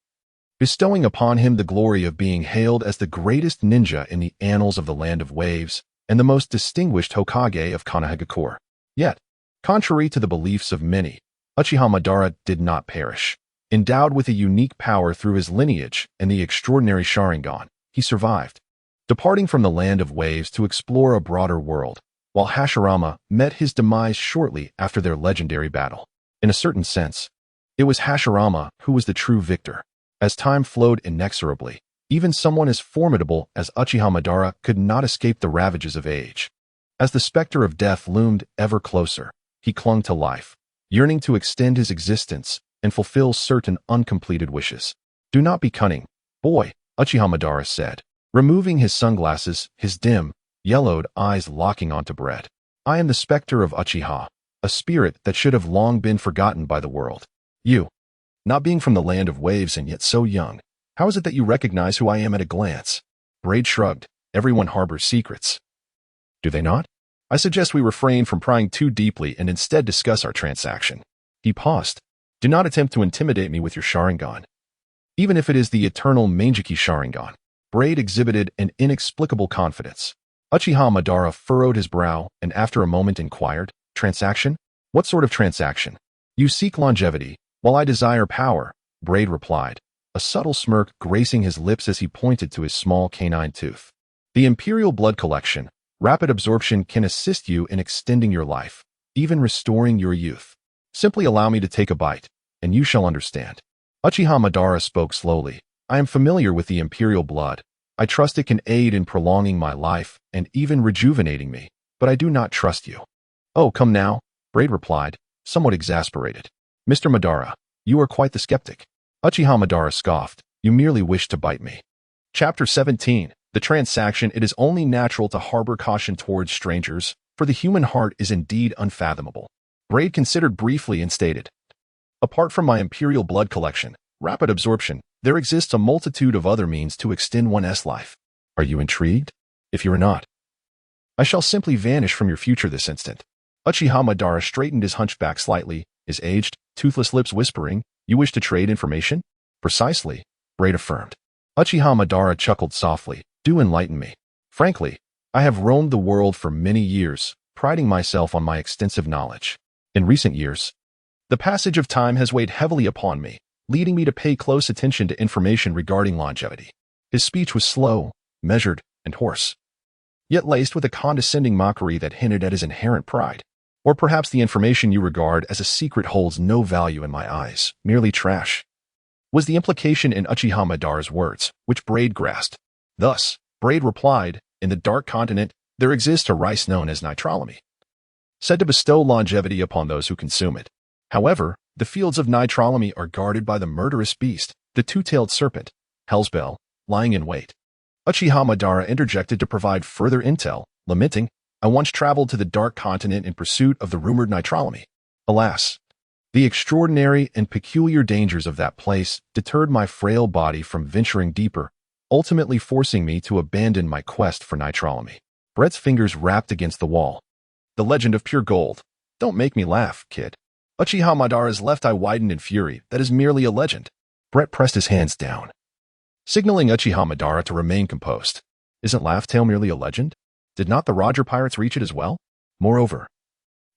bestowing upon him the glory of being hailed as the greatest ninja in the annals of the Land of Waves and the most distinguished Hokage of Konohagakure. Yet, contrary to the beliefs of many, Uchiha Madara did not perish. Endowed with a unique power through his lineage and the extraordinary Sharingan, he survived, departing from the Land of Waves to explore a broader world, while Hashirama met his demise shortly after their legendary battle. In a certain sense, it was Hashirama who was the true victor. As time flowed inexorably, even someone as formidable as Uchiha Madara could not escape the ravages of age. As the specter of death loomed ever closer, he clung to life, yearning to extend his existence and fulfill certain uncompleted wishes. "Do not be cunning, boy," Uchiha Madara said, removing his sunglasses, his dim, yellowed eyes locking onto Brett. "I am the specter of Uchiha, a spirit that should have long been forgotten by the world. You, not being from the land of waves and yet so young, how is it that you recognize who I am at a glance?" Braid shrugged. "Everyone harbors secrets." "Do they not? I suggest we refrain from prying too deeply and instead discuss our transaction." He paused. "Do not attempt to intimidate me with your Sharingan, even if it is the eternal Mangeki Sharingan." Braid exhibited an inexplicable confidence. Uchiha Madara furrowed his brow and after a moment inquired, "Transaction? What sort of transaction?" "You seek longevity, while I desire power," Braid replied, a subtle smirk gracing his lips as he pointed to his small canine tooth. The Imperial Blood Collection, rapid absorption can assist you in extending your life, even restoring your youth. Simply allow me to take a bite, and you shall understand. Uchiha Madara spoke slowly. I am familiar with the Imperial blood. I trust it can aid in prolonging my life and even rejuvenating me, but I do not trust you. Oh, come now, Braid replied, somewhat exasperated. Mr. Madara, you are quite the skeptic. Uchiha Madara scoffed. You merely wish to bite me. Chapter 17. The transaction. It is only natural to harbor caution towards strangers, for the human heart is indeed unfathomable. Braid considered briefly and stated, apart from my Imperial blood collection, rapid absorption, there exists a multitude of other means to extend one's life. Are you intrigued? If you are not, I shall simply vanish from your future this instant. Uchiha Madara straightened his hunchback slightly, his aged, toothless lips whispering, you wish to trade information? Precisely, Braid affirmed. Uchiha Madara chuckled softly. Do enlighten me. Frankly, I have roamed the world for many years, priding myself on my extensive knowledge. In recent years, the passage of time has weighed heavily upon me, leading me to pay close attention to information regarding longevity. His speech was slow, measured, and hoarse, yet laced with a condescending mockery that hinted at his inherent pride. Or perhaps the information you regard as a secret holds no value in my eyes, merely trash, was the implication in Uchiha Madara's words, which Braid grasped. Thus, Braid replied, in the Dark Continent, there exists a rice known as nitrolomy, said to bestow longevity upon those who consume it. However, the fields of nitrolomy are guarded by the murderous beast, the two-tailed serpent, Hellsbell, lying in wait. Uchiha Madara interjected to provide further intel, lamenting, I once traveled to the Dark Continent in pursuit of the rumored nitrolomy. Alas, the extraordinary and peculiar dangers of that place deterred my frail body from venturing deeper, ultimately forcing me to abandon my quest for nitrolomy. Brett's fingers rapped against the wall. The legend of pure gold. Don't make me laugh, kid. Uchiha Madara's left eye widened in fury. That is merely a legend. Brett pressed his hands down, signaling Uchiha Madara to remain composed. Isn't Laugh Tale merely a legend? Did not the Roger Pirates reach it as well? Moreover,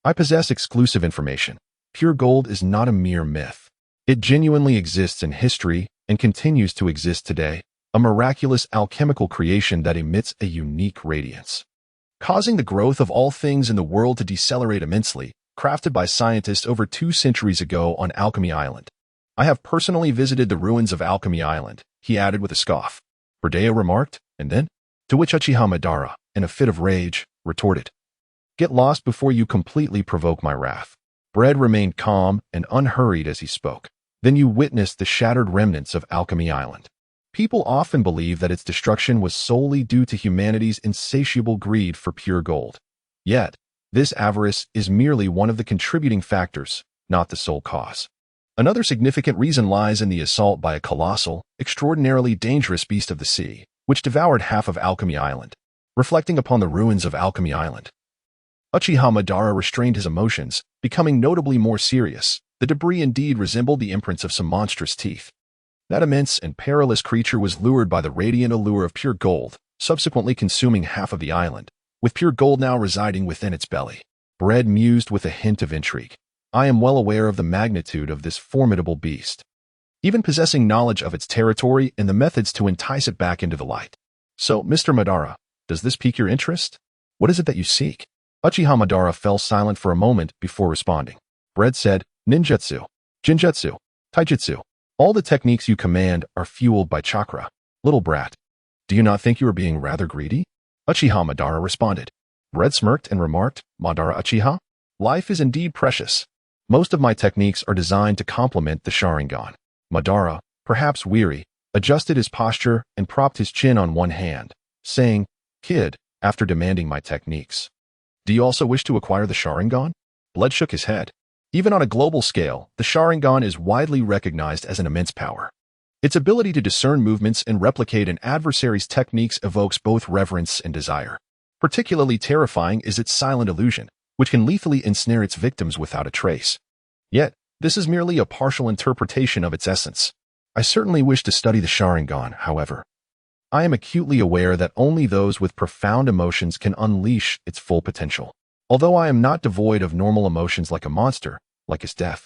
I possess exclusive information. Pure gold is not a mere myth. It genuinely exists in history and continues to exist today, a miraculous alchemical creation that emits a unique radiance, causing the growth of all things in the world to decelerate immensely, crafted by scientists over 2 centuries ago on Alchemy Island. I have personally visited the ruins of Alchemy Island, he added with a scoff. Berdea remarked, and then? To which Uchiha Madara, in a fit of rage, retorted, get lost before you completely provoke my wrath. Bread remained calm and unhurried as he spoke. Then you witnessed the shattered remnants of Alchemy Island. People often believe that its destruction was solely due to humanity's insatiable greed for pure gold. Yet, this avarice is merely one of the contributing factors, not the sole cause. Another significant reason lies in the assault by a colossal, extraordinarily dangerous beast of the sea, which devoured half of Alchemy Island. Reflecting upon the ruins of Alchemy Island, Uchiha Madara restrained his emotions, becoming notably more serious. The debris indeed resembled the imprints of some monstrous teeth. That immense and perilous creature was lured by the radiant allure of pure gold, subsequently consuming half of the island, with pure gold now residing within its belly. Bread mused with a hint of intrigue. I am well aware of the magnitude of this formidable beast, even possessing knowledge of its territory and the methods to entice it back into the light. So, Mr. Madara, does this pique your interest? What is it that you seek? Uchiha Madara fell silent for a moment before responding. Bread said, ninjutsu, jinjutsu, taijutsu. All the techniques you command are fueled by chakra. Little brat, do you not think you are being rather greedy? Uchiha Madara responded. Bread smirked and remarked, Madara Uchiha, life is indeed precious. Most of my techniques are designed to complement the Sharingan. Madara, perhaps weary, adjusted his posture and propped his chin on one hand, saying, Kid, after demanding my techniques, do you also wish to acquire the Sharingan? Blood shook his head. Even on a global scale, the Sharingan is widely recognized as an immense power. Its ability to discern movements and replicate an adversary's techniques evokes both reverence and desire. Particularly terrifying is its silent illusion, which can lethally ensnare its victims without a trace. Yet, this is merely a partial interpretation of its essence. I certainly wish to study the Sharingan, however. I am acutely aware that only those with profound emotions can unleash its full potential. Although I am not devoid of normal emotions like a monster, like his death,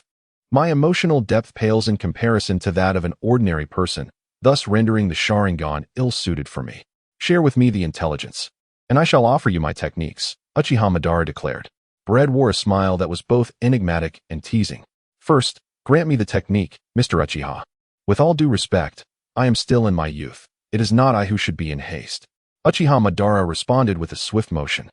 my emotional depth pales in comparison to that of an ordinary person, thus rendering the Sharingan ill-suited for me. Share with me the intelligence, and I shall offer you my techniques, Uchiha Madara declared. Bread wore a smile that was both enigmatic and teasing. First, grant me the technique, Mr. Uchiha. With all due respect, I am still in my youth. It is not I who should be in haste. Uchiha Madara responded with a swift motion,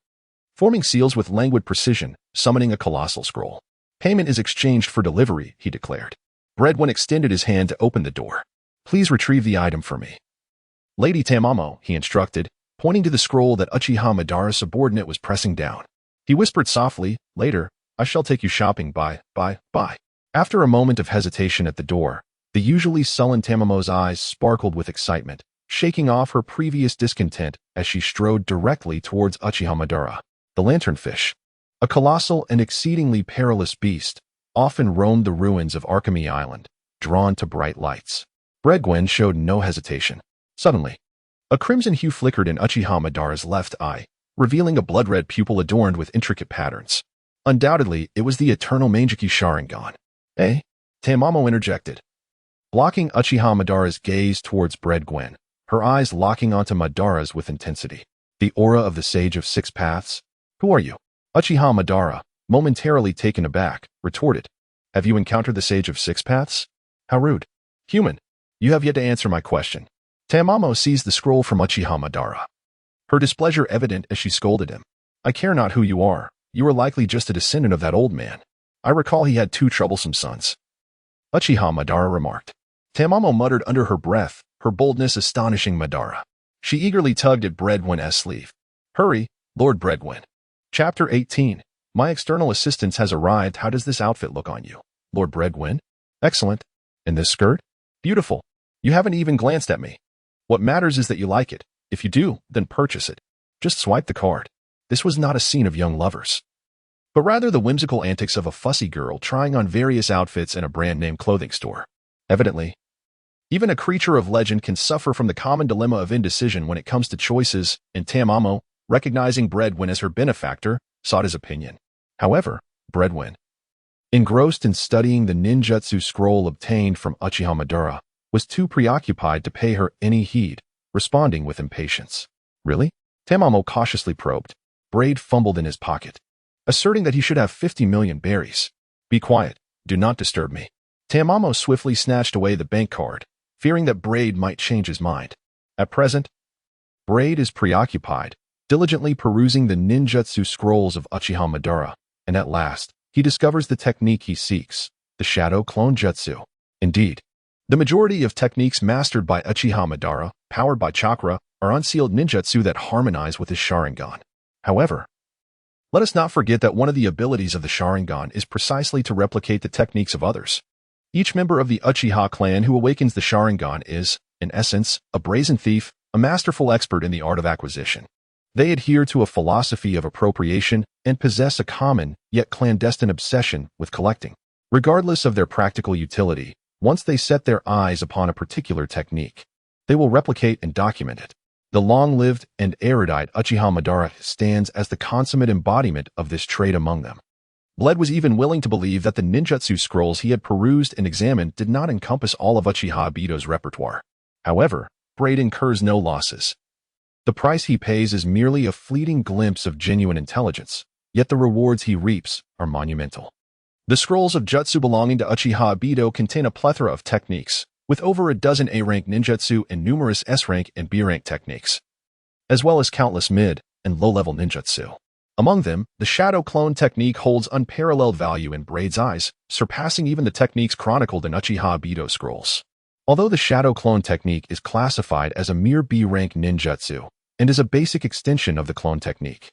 forming seals with languid precision, summoning a colossal scroll. Payment is exchanged for delivery, he declared. Breadwin extended his hand to open the door. Please retrieve the item for me. Lady Tamamo, he instructed, pointing to the scroll that Uchiha Madara's subordinate was pressing down. He whispered softly, later, I shall take you shopping, bye. After a moment of hesitation at the door, the usually sullen Tamamo's eyes sparkled with excitement, shaking off her previous discontent as she strode directly towards Uchiha Madara. The lanternfish, a colossal and exceedingly perilous beast, often roamed the ruins of Arkami Island, drawn to bright lights. Breadwin showed no hesitation. Suddenly, a crimson hue flickered in Uchiha Madara's left eye, revealing a blood-red pupil adorned with intricate patterns. Undoubtedly, it was the eternal Mangeki Sharingan. Eh? Tamamo interjected, blocking Uchiha Madara's gaze towards Breadwin, her eyes locking onto Madara's with intensity. The aura of the Sage of Six Paths? Who are you? Uchiha Madara, momentarily taken aback, retorted. Have you encountered the Sage of Six Paths? How rude. Human, you have yet to answer my question. Tamamo seized the scroll from Uchiha Madara, her displeasure evident as she scolded him. I care not who you are. You are likely just a descendant of that old man. I recall he had 2 troublesome sons. Uchiha Madara remarked. Tamamo muttered under her breath, her boldness astonishing Madara. She eagerly tugged at Breadwin's sleeve. Hurry, Lord Breadwin. Chapter 18. My external assistance has arrived. How does this outfit look on you, Lord Breadwin? Excellent. And this skirt? Beautiful. You haven't even glanced at me. What matters is that you like it. If you do, then purchase it. Just swipe the card. This was not a scene of young lovers, but rather the whimsical antics of a fussy girl trying on various outfits in a brand-name clothing store. Evidently, even a creature of legend can suffer from the common dilemma of indecision when it comes to choices, and Tamamo, recognizing Breadwin as her benefactor, sought his opinion. However, Breadwin, engrossed in studying the ninjutsu scroll obtained from Uchiha Madara, was too preoccupied to pay her any heed, responding with impatience. Really? Tamamo cautiously probed. Braid fumbled in his pocket, asserting that he should have 50 million berries. Be quiet. Do not disturb me. Tamamo swiftly snatched away the bank card, fearing that Braid might change his mind. At present, Braid is preoccupied, diligently perusing the ninjutsu scrolls of Uchiha Madara, and at last, he discovers the technique he seeks, the Shadow Clone Jutsu. Indeed, the majority of techniques mastered by Uchiha Madara, powered by chakra, are unsealed ninjutsu that harmonize with his Sharingan. However, let us not forget that one of the abilities of the Sharingan is precisely to replicate the techniques of others. Each member of the Uchiha clan who awakens the Sharingan is, in essence, a brazen thief, a masterful expert in the art of acquisition. They adhere to a philosophy of appropriation and possess a common, yet clandestine obsession with collecting. Regardless of their practical utility, once they set their eyes upon a particular technique, they will replicate and document it. The long-lived and erudite Uchiha Madara stands as the consummate embodiment of this trait among them. Bled was even willing to believe that the ninjutsu scrolls he had perused and examined did not encompass all of Uchiha Ibito's repertoire. However, Braid incurs no losses. The price he pays is merely a fleeting glimpse of genuine intelligence, yet the rewards he reaps are monumental. The scrolls of jutsu belonging to Uchiha Ibito contain a plethora of techniques, with over a dozen A-rank ninjutsu and numerous S-rank and B-rank techniques, as well as countless mid- and low-level ninjutsu. Among them, the Shadow Clone technique holds unparalleled value in Braid's eyes, surpassing even the techniques chronicled in Uchiha Ibito scrolls. Although the Shadow Clone technique is classified as a mere B-rank ninjutsu and is a basic extension of the clone technique,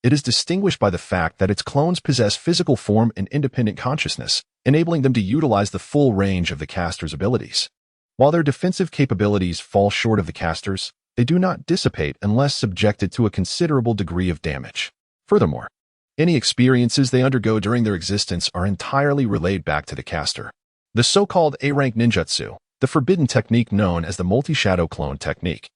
it is distinguished by the fact that its clones possess physical form and independent consciousness, enabling them to utilize the full range of the caster's abilities. While their defensive capabilities fall short of the caster's, they do not dissipate unless subjected to a considerable degree of damage. Furthermore, any experiences they undergo during their existence are entirely relayed back to the caster. The so-called A-rank ninjutsu, the forbidden technique known as the multi-shadow clone technique,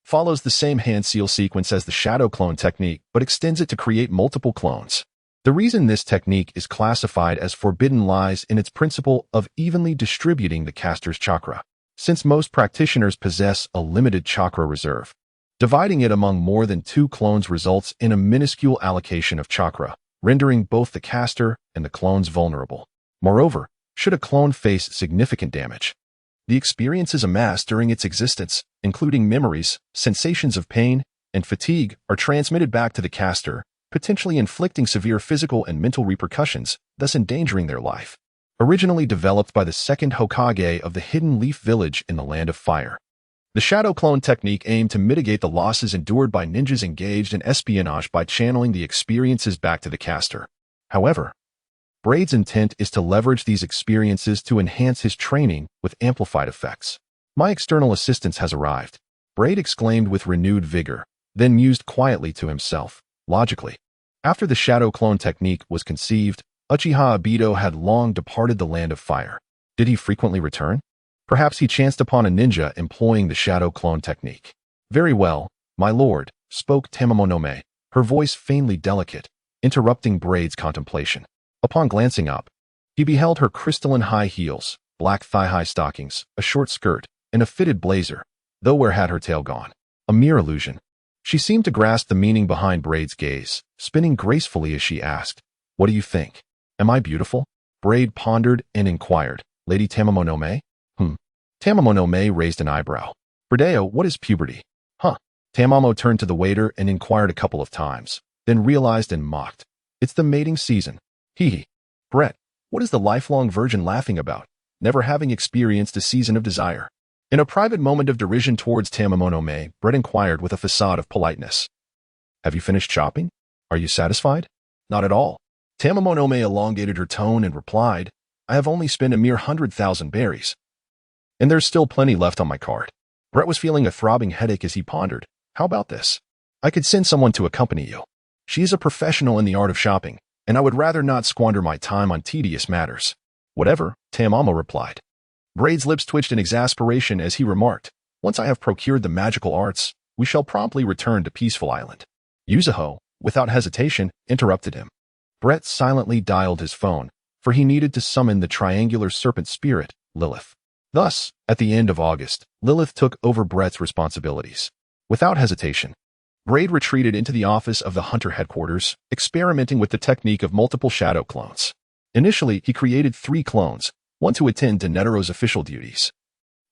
follows the same hand seal sequence as the shadow clone technique but extends it to create multiple clones. The reason this technique is classified as forbidden lies in its principle of evenly distributing the caster's chakra. Since most practitioners possess a limited chakra reserve, Dividing it among more than 2 clones results in a minuscule allocation of chakra, rendering both the caster and the clones vulnerable. Moreover, should a clone face significant damage, the experiences amassed during its existence, including memories, sensations of pain, and fatigue, are transmitted back to the caster, potentially inflicting severe physical and mental repercussions, thus endangering their life. Originally developed by the second Hokage of the Hidden Leaf Village in the Land of Fire, the shadow clone technique aimed to mitigate the losses endured by ninjas engaged in espionage by channeling the experiences back to the caster. However, Braid's intent is to leverage these experiences to enhance his training with amplified effects. My external assistance has arrived, Braid exclaimed with renewed vigor, then mused quietly to himself, logically. After the shadow clone technique was conceived, Uchiha Obito had long departed the Land of Fire. Did he frequently return? Perhaps he chanced upon a ninja employing the shadow clone technique. Very well, my lord, spoke Tamamonome, her voice faintly delicate, interrupting Braid's contemplation. Upon glancing up, he beheld her crystalline high heels, black thigh-high stockings, a short skirt, and a fitted blazer, though where had her tail gone? A mere illusion. She seemed to grasp the meaning behind Braid's gaze, spinning gracefully as she asked, "What do you think? Am I beautiful?" Braid pondered and inquired, "Lady Tamamonome?" Tamamonome raised an eyebrow. "Bradeo, what is puberty?" Tamamo turned to the waiter and inquired a couple of times, then realized and mocked, "It's the mating season. He. Brett, what is the lifelong virgin laughing about, never having experienced a season of desire?" In a private moment of derision towards Tamamonome, Brett inquired with a facade of politeness, "Have you finished shopping? Are you satisfied?" "Not at all." Tamamonome elongated her tone and replied, "I have only spent a mere 100,000 berries. And there's still plenty left on my card." Brett was feeling a throbbing headache as he pondered, "How about this? I could send someone to accompany you. She is a professional in the art of shopping, and I would rather not squander my time on tedious matters." "Whatever," Tamamo replied. Braid's lips twitched in exasperation as he remarked, "Once I have procured the magical arts, we shall promptly return to Peaceful Island." Yuzuho, without hesitation, interrupted him. Brett silently dialed his phone, for he needed to summon the triangular serpent spirit, Lilith. Thus, at the end of August, Lilith took over Brett's responsibilities. Without hesitation, Braid retreated into the office of the Hunter headquarters, experimenting with the technique of multiple shadow clones. Initially, he created 3 clones, one to attend to Netero's official duties,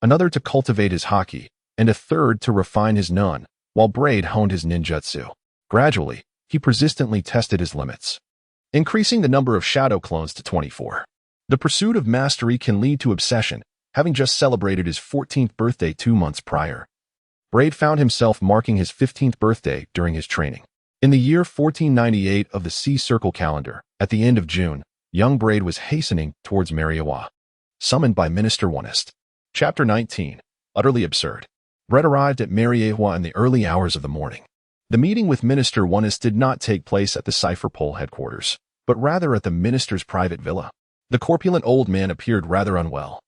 another to cultivate his haki, and a third to refine his nun, while Braid honed his ninjutsu. Gradually, he persistently tested his limits, increasing the number of shadow clones to 24. The pursuit of mastery can lead to obsession. Having just celebrated his 14th birthday 2 months prior, Braid found himself marking his 15th birthday during his training. In the year 1498 of the Sea Circle calendar, at the end of June, young Braid was hastening towards Mariawa, summoned by Minister Onest. Chapter 19. Utterly absurd. Braid arrived at Mariawa in the early hours of the morning. The meeting with Minister Onest did not take place at the Cipher Pole headquarters, but rather at the minister's private villa. The corpulent old man appeared rather unwell,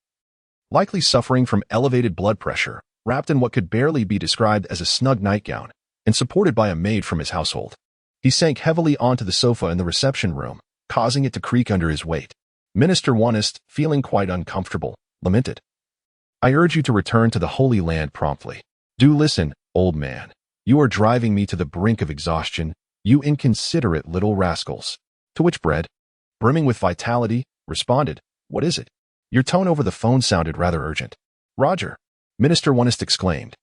likely suffering from elevated blood pressure, wrapped in what could barely be described as a snug nightgown, and supported by a maid from his household. He sank heavily onto the sofa in the reception room, causing it to creak under his weight. Minister Onest, feeling quite uncomfortable, lamented, "I urge you to return to the Holy Land promptly. Do listen, old man. You are driving me to the brink of exhaustion, you inconsiderate little rascals." To which Braid, brimming with vitality, responded, "What is it?" Your tone over the phone sounded rather urgent. "Roger," Minister Onest exclaimed,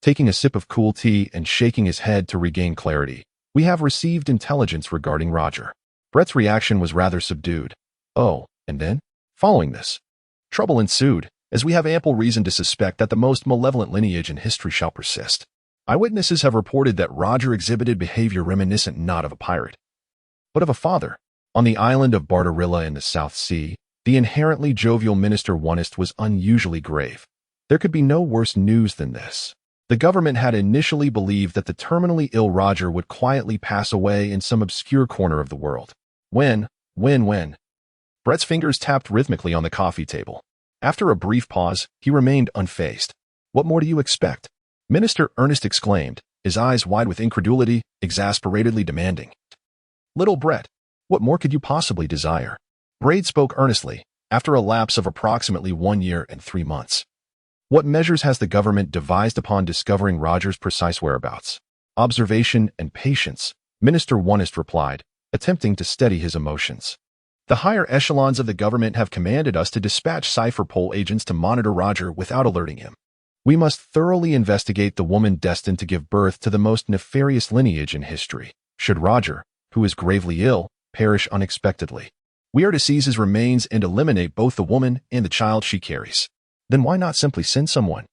taking a sip of cool tea and shaking his head to regain clarity. "We have received intelligence regarding Roger." Brett's reaction was rather subdued. "Oh, and then?" "Following this, trouble ensued, as we have ample reason to suspect that the most malevolent lineage in history shall persist. Eyewitnesses have reported that Roger exhibited behavior reminiscent not of a pirate, but of a father. On the island of Barbarilla in the South Sea, the inherently jovial Minister Onest was unusually grave. There could be no worse news than this. The government had initially believed that the terminally ill Roger would quietly pass away in some obscure corner of the world. When? Brett's fingers tapped rhythmically on the coffee table. After a brief pause, he remained unfazed. "What more do you expect?" Minister Ernest exclaimed, his eyes wide with incredulity, exasperatedly demanding. "Little Brett, what more could you possibly desire?" Braid spoke earnestly, after a lapse of approximately 1 year and 3 months. What measures has the government devised upon discovering Roger's precise whereabouts? Observation and patience, Minister Wonist replied, attempting to steady his emotions. The higher echelons of the government have commanded us to dispatch cipher pole agents to monitor Roger without alerting him. We must thoroughly investigate the woman destined to give birth to the most nefarious lineage in history. Should Roger, who is gravely ill, perish unexpectedly, we are to seize his remains and eliminate both the woman and the child she carries. Then why not simply send someone?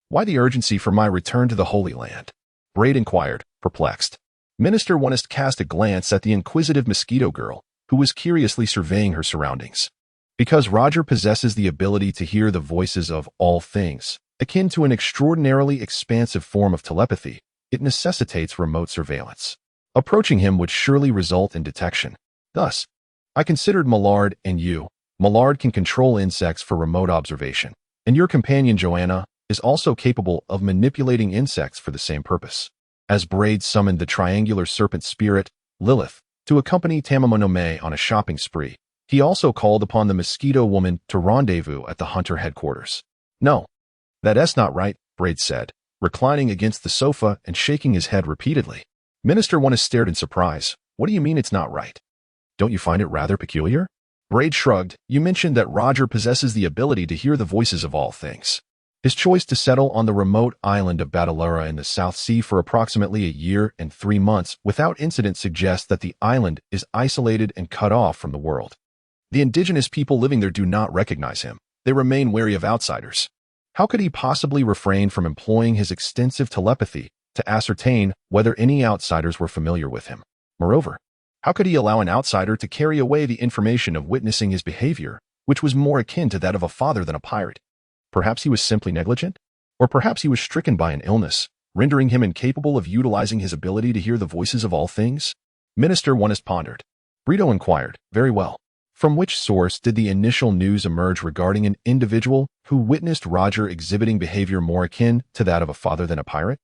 Why the urgency for my return to the Holy Land? Braid inquired, perplexed. Minister Wonist cast a glance at the inquisitive mosquito girl, who was curiously surveying her surroundings. Because Roger possesses the ability to hear the voices of all things, akin to an extraordinarily expansive form of telepathy, it necessitates remote surveillance. Approaching him would surely result in detection. Thus, I considered Millard and you. Millard can control insects for remote observation, and your companion Joanna is also capable of manipulating insects for the same purpose. As Braid summoned the triangular serpent spirit, Lilith, to accompany Tamamonome on a shopping spree, he also called upon the mosquito woman to rendezvous at the hunter headquarters. No, that's not right, Braid said, reclining against the sofa and shaking his head repeatedly. Minister Wonist stared in surprise. What do you mean it's not right? Don't you find it rather peculiar? Braid shrugged. You mentioned that Roger possesses the ability to hear the voices of all things. His choice to settle on the remote island of Badalura in the South Sea for approximately a year and 3 months without incident suggests that the island is isolated and cut off from the world. The indigenous people living there do not recognize him. They remain wary of outsiders. How could he possibly refrain from employing his extensive telepathy to ascertain whether any outsiders were familiar with him? Moreover, how could he allow an outsider to carry away the information of witnessing his behavior, which was more akin to that of a father than a pirate? Perhaps he was simply negligent? Or perhaps he was stricken by an illness, rendering him incapable of utilizing his ability to hear the voices of all things? Minister Wonist pondered. Brito inquired, very well. From which source did the initial news emerge regarding an individual who witnessed Roger exhibiting behavior more akin to that of a father than a pirate?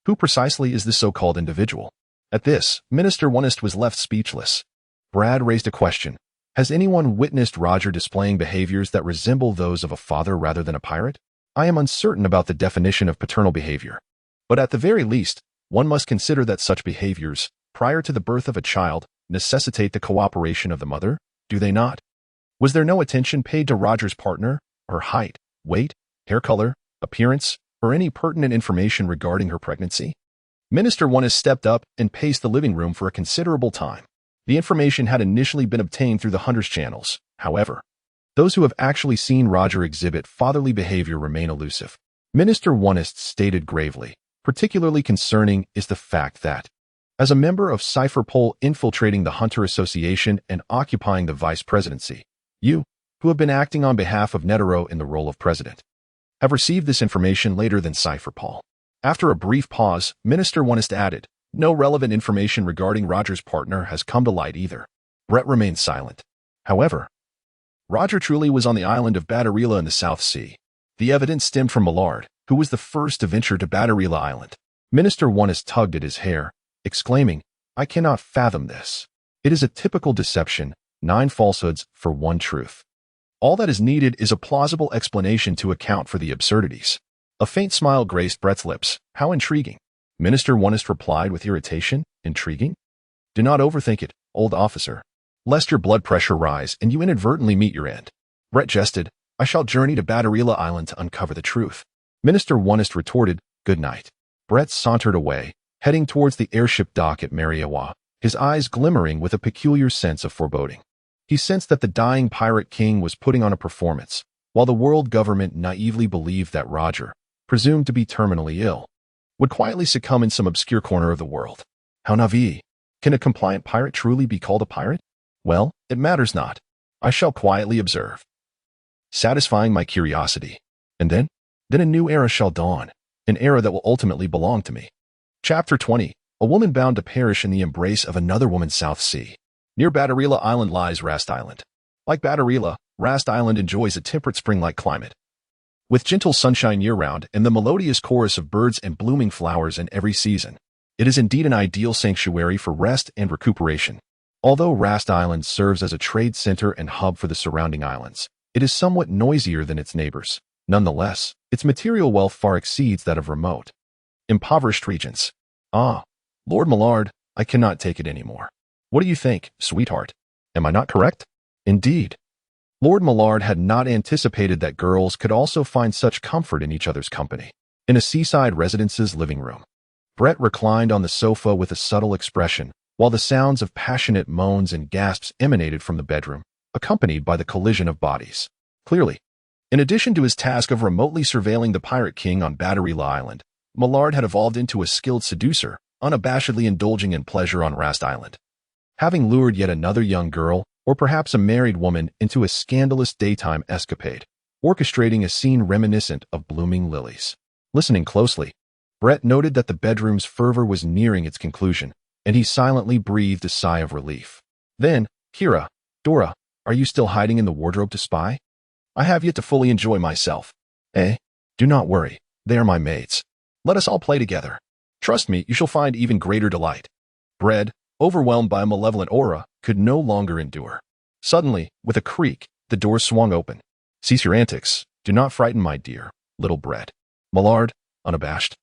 Who precisely is this so-called individual? At this, Minister Wonist was left speechless. Brad raised a question. Has anyone witnessed Roger displaying behaviors that resemble those of a father rather than a pirate? I am uncertain about the definition of paternal behavior. But at the very least, one must consider that such behaviors, prior to the birth of a child, necessitate the cooperation of the mother, do they not? Was there no attention paid to Roger's partner, her height, weight, hair color, appearance, or any pertinent information regarding her pregnancy? Minister Wonist stepped up and paced the living room for a considerable time. The information had initially been obtained through the hunters' channels. However, those who have actually seen Roger exhibit fatherly behavior remain elusive. Minister Wonist stated gravely, particularly concerning is the fact that, as a member of Cipher Pole infiltrating the Hunter Association and occupying the vice presidency, you, who have been acting on behalf of Netero in the role of president, have received this information later than Cipher Pole. After a brief pause, Minister Wonist added, no relevant information regarding Roger's partner has come to light either. Brett remained silent. However, Roger truly was on the island of Badarila in the South Sea. The evidence stemmed from Millard, who was the first to venture to Badarila Island. Minister Wonist tugged at his hair, exclaiming, I cannot fathom this. It is a typical deception, 9 falsehoods for 1 truth. All that is needed is a plausible explanation to account for the absurdities. A faint smile graced Brett's lips. How intriguing. Minister Wonist replied with irritation. Intriguing? Do not overthink it, old officer, lest your blood pressure rise and you inadvertently meet your end. Brett jested. I shall journey to Badarila Island to uncover the truth. Minister Wonist retorted, good night. Brett sauntered away, heading towards the airship dock at Mariawa, his eyes glimmering with a peculiar sense of foreboding. He sensed that the dying pirate king was putting on a performance, while the world government naively believed that Roger, presumed to be terminally ill, would quietly succumb in some obscure corner of the world. How naive! Can a compliant pirate truly be called a pirate? Well, it matters not. I shall quietly observe, satisfying my curiosity. And then a new era shall dawn, an era that will ultimately belong to me. Chapter 20. A woman bound to perish in the embrace of another woman's South Sea. Near Badarila Island lies Rast Island. Like Badarila, Rast Island enjoys a temperate spring-like climate, with gentle sunshine year-round and the melodious chorus of birds and blooming flowers in every season. It is indeed an ideal sanctuary for rest and recuperation. Although Rast Island serves as a trade center and hub for the surrounding islands, it is somewhat noisier than its neighbors. Nonetheless, Its material wealth far exceeds that of remote, impoverished regions. Ah, Lord Millard, I cannot take it anymore. What do you think, sweetheart? Am I not correct? Indeed. Lord Millard had not anticipated that girls could also find such comfort in each other's company. In a seaside residence's living room, Brett reclined on the sofa with a subtle expression, while the sounds of passionate moans and gasps emanated from the bedroom, accompanied by the collision of bodies. Clearly, in addition to his task of remotely surveilling the Pirate King on Battery Island, Millard had evolved into a skilled seducer, unabashedly indulging in pleasure on Rast Island. Having lured yet another young girl, or perhaps a married woman, into a scandalous daytime escapade, orchestrating a scene reminiscent of blooming lilies. Listening closely, Brett noted that the bedroom's fervor was nearing its conclusion, and he silently breathed a sigh of relief. Then, Kira, Dora, are you still hiding in the wardrobe to spy? I have yet to fully enjoy myself. Eh? Do not worry, they are my mates. Let us all play together. Trust me, you shall find even greater delight. Brett, overwhelmed by a malevolent aura, could no longer endure. Suddenly, with a creak, the door swung open. Cease your antics. Do not frighten my dear, little Brett. Millard, unabashed,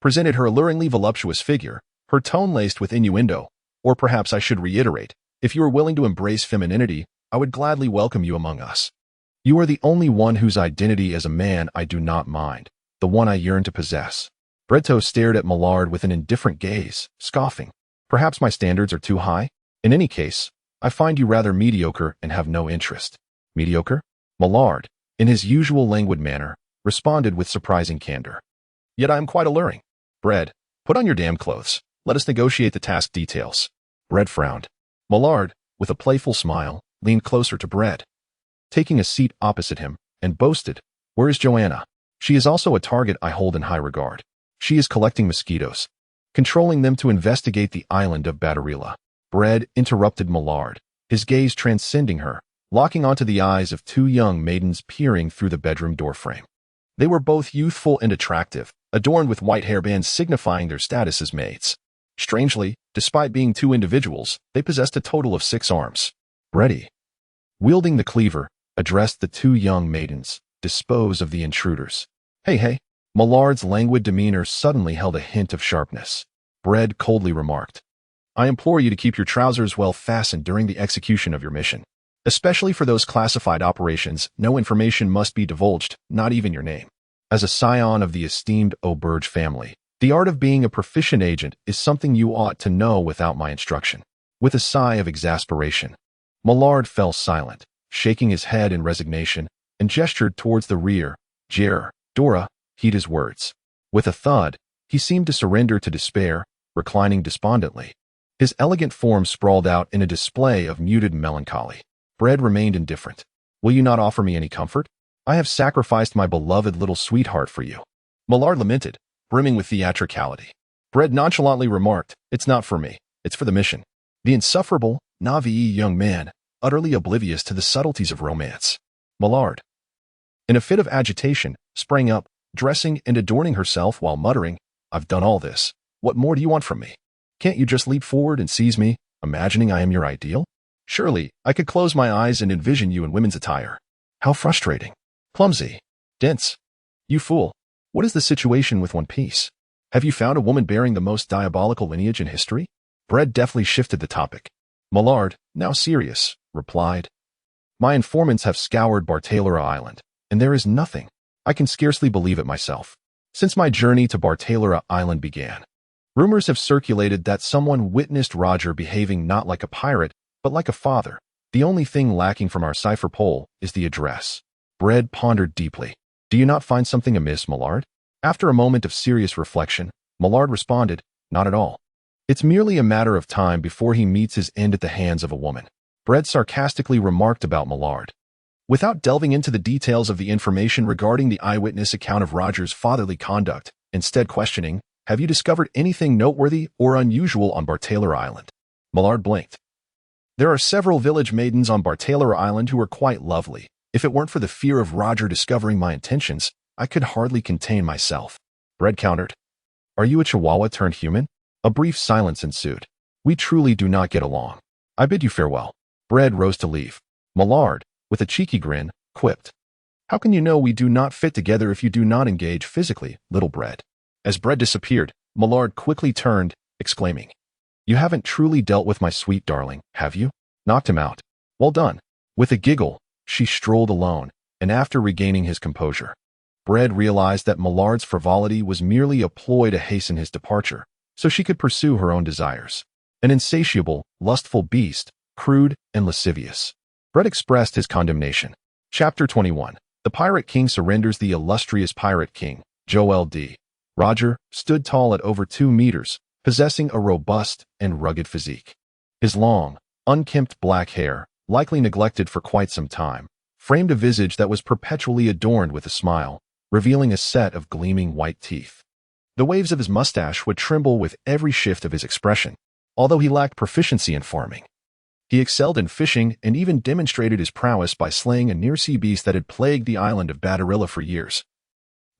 presented her alluringly voluptuous figure, her tone laced with innuendo. Or perhaps I should reiterate, if you are willing to embrace femininity, I would gladly welcome you among us. You are the only one whose identity as a man I do not mind, the one I yearn to possess. Bretto stared at Millard with an indifferent gaze, scoffing. Perhaps my standards are too high? In any case, I find you rather mediocre and have no interest. Mediocre? Millard, in his usual languid manner, responded with surprising candor. Yet I am quite alluring. Brett, put on your damn clothes. Let us negotiate the task details. Brett frowned. Millard, with a playful smile, leaned closer to Brett, taking a seat opposite him, and boasted, Where is Joanna? She is also a target I hold in high regard. She is collecting mosquitoes, controlling them to investigate the island of Batterila. Brett interrupted Millard, his gaze transcending her, locking onto the eyes of two young maidens peering through the bedroom doorframe. They were both youthful and attractive, adorned with white hairbands signifying their status as maids. Strangely, despite being two individuals, they possessed a total of 6 arms. Bretty, wielding the cleaver, addressed the two young maidens, dispose of the intruders. Hey. Millard's languid demeanor suddenly held a hint of sharpness. Brett coldly remarked, I implore you to keep your trousers well fastened during the execution of your mission. Especially for those classified operations, no information must be divulged, not even your name. As a scion of the esteemed Auberge family, the art of being a proficient agent is something you ought to know without my instruction. With a sigh of exasperation, Millard fell silent, shaking his head in resignation, and gestured towards the rear. Dora, heed his words. With a thud, he seemed to surrender to despair, reclining despondently. His elegant form sprawled out in a display of muted melancholy. Brett remained indifferent. Will you not offer me any comfort? I have sacrificed my beloved little sweetheart for you. Millard lamented, brimming with theatricality. Brett nonchalantly remarked, It's not for me, it's for the mission. The insufferable, naive young man, utterly oblivious to the subtleties of romance. Millard, in a fit of agitation, sprang up, dressing and adorning herself while muttering, I've done all this. What more do you want from me? Can't you just leap forward and seize me, imagining I am your ideal? Surely, I could close my eyes and envision you in women's attire. How frustrating. Clumsy. Dense. You fool. What is the situation with One Piece? Have you found a woman bearing the most diabolical lineage in history? Brett deftly shifted the topic. Millard, now serious, replied, My informants have scoured Bartailora Island, and there is nothing. I can scarcely believe it myself. Since my journey to Bartailora Island began, rumors have circulated that someone witnessed Roger behaving not like a pirate, but like a father. The only thing lacking from our cipher pole is the address. Brett pondered deeply. Do you not find something amiss, Millard? After a moment of serious reflection, Millard responded, Not at all. It's merely a matter of time before he meets his end at the hands of a woman. Brett sarcastically remarked about Millard. Without delving into the details of the information regarding the eyewitness account of Roger's fatherly conduct, instead questioning, Have you discovered anything noteworthy or unusual on Bartailora Island? Millard blinked. There are several village maidens on Bartailora Island who are quite lovely. If it weren't for the fear of Roger discovering my intentions, I could hardly contain myself. Brett countered. Are you a Chihuahua turned human? A brief silence ensued. We truly do not get along. I bid you farewell. Brett rose to leave. Millard, with a cheeky grin, quipped, How can you know we do not fit together if you do not engage physically, little Bread? As Bread disappeared, Millard quickly turned, exclaiming, "You haven't truly dealt with my sweet darling, have you?" Knocked him out. Well done. With a giggle, she strolled alone, and after regaining his composure, Bread realized that Millard's frivolity was merely a ploy to hasten his departure, so she could pursue her own desires. An insatiable, lustful beast, crude and lascivious. Bread expressed his condemnation. Chapter 21. The Pirate King surrenders. The illustrious Pirate King, Joel D. Roger, stood tall at over 2 meters, possessing a robust and rugged physique. His long, unkempt black hair, likely neglected for quite some time, framed a visage that was perpetually adorned with a smile, revealing a set of gleaming white teeth. The waves of his mustache would tremble with every shift of his expression, although he lacked proficiency in farming. He excelled in fishing and even demonstrated his prowess by slaying a near-sea beast that had plagued the island of Badarilla for years,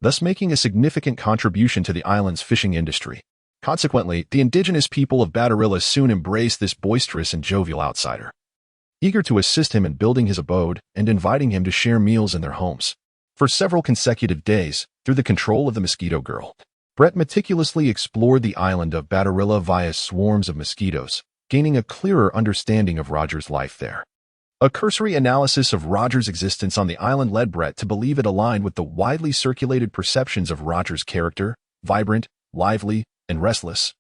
thus making a significant contribution to the island's fishing industry. Consequently, the indigenous people of Badarilla soon embraced this boisterous and jovial outsider, eager to assist him in building his abode and inviting him to share meals in their homes. For several consecutive days, through the control of the Mosquito Girl, Brett meticulously explored the island of Badarilla via swarms of mosquitoes, gaining a clearer understanding of Roger's life there. A cursory analysis of Roger's existence on the island led Brett to believe it aligned with the widely circulated perceptions of Roger's character: vibrant, lively, and restless,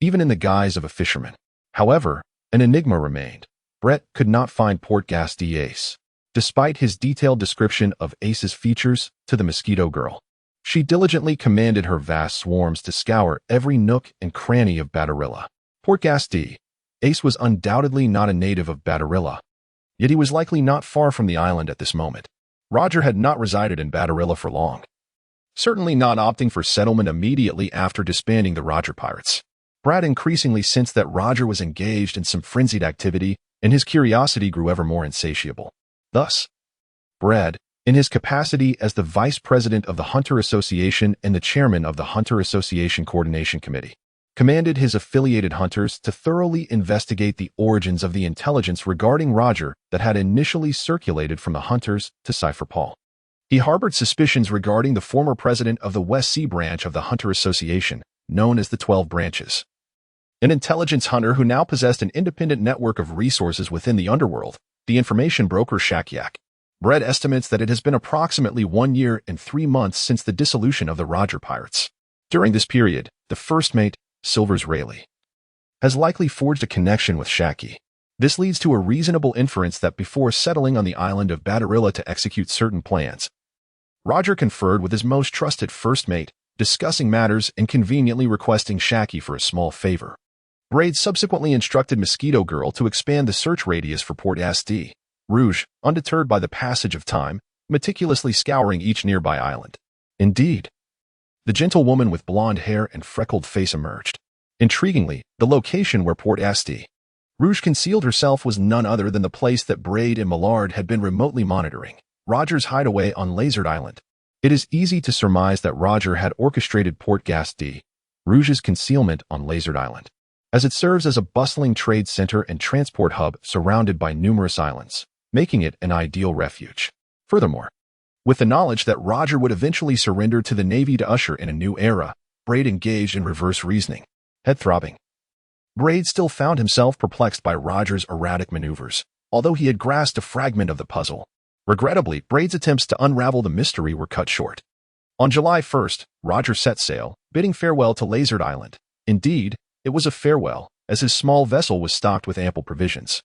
even in the guise of a fisherman. However, an enigma remained. Brett could not find Port-Ghast's Ace, despite his detailed description of Ace's features to the Mosquito Girl. She diligently commanded her vast swarms to scour every nook and cranny of Badarilla. Port-Ghast's Ace was undoubtedly not a native of Badarilla, yet he was likely not far from the island at this moment. Roger had not resided in Badarilla for long, certainly not opting for settlement immediately after disbanding the Roger Pirates. Brad increasingly sensed that Roger was engaged in some frenzied activity, and his curiosity grew ever more insatiable. Thus, Brad, in his capacity as the Vice President of the Hunter Association and the Chairman of the Hunter Association Coordination Committee, commanded his affiliated hunters to thoroughly investigate the origins of the intelligence regarding Roger that had initially circulated from the hunters to Cypher Paul. He harbored suspicions regarding the former president of the West Sea branch of the Hunter Association, known as the 12 Branches, an intelligence hunter who now possessed an independent network of resources within the underworld, the information broker Shakyak. Brett estimates that it has been approximately 1 year and 3 months since the dissolution of the Roger Pirates. During this period, the first mate, Silvers Rayleigh, has likely forged a connection with Shaki. This leads to a reasonable inference that before settling on the island of Badarilla to execute certain plans, Roger conferred with his most trusted first mate, discussing matters and conveniently requesting Shaki for a small favor. Braid subsequently instructed Mosquito Girl to expand the search radius for Port-Ghast's Rouge, undeterred by the passage of time, meticulously scouring each nearby island. Indeed, the gentlewoman with blonde hair and freckled face emerged. Intriguingly, the location where Port-Ghast's Rouge concealed herself was none other than the place that Braid and Millard had been remotely monitoring, Roger's hideaway on Lizard Island. It is easy to surmise that Roger had orchestrated Port-Ghast's Rouge's concealment on Lizard Island, as it serves as a bustling trade center and transport hub surrounded by numerous islands, making it an ideal refuge. Furthermore, with the knowledge that Roger would eventually surrender to the Navy to usher in a new era, Braid engaged in reverse reasoning. Head-throbbing, Braid still found himself perplexed by Roger's erratic maneuvers, although he had grasped a fragment of the puzzle. Regrettably, Braid's attempts to unravel the mystery were cut short. On July 1st, Roger set sail, bidding farewell to Lizard Island. Indeed, it was a farewell, as his small vessel was stocked with ample provisions,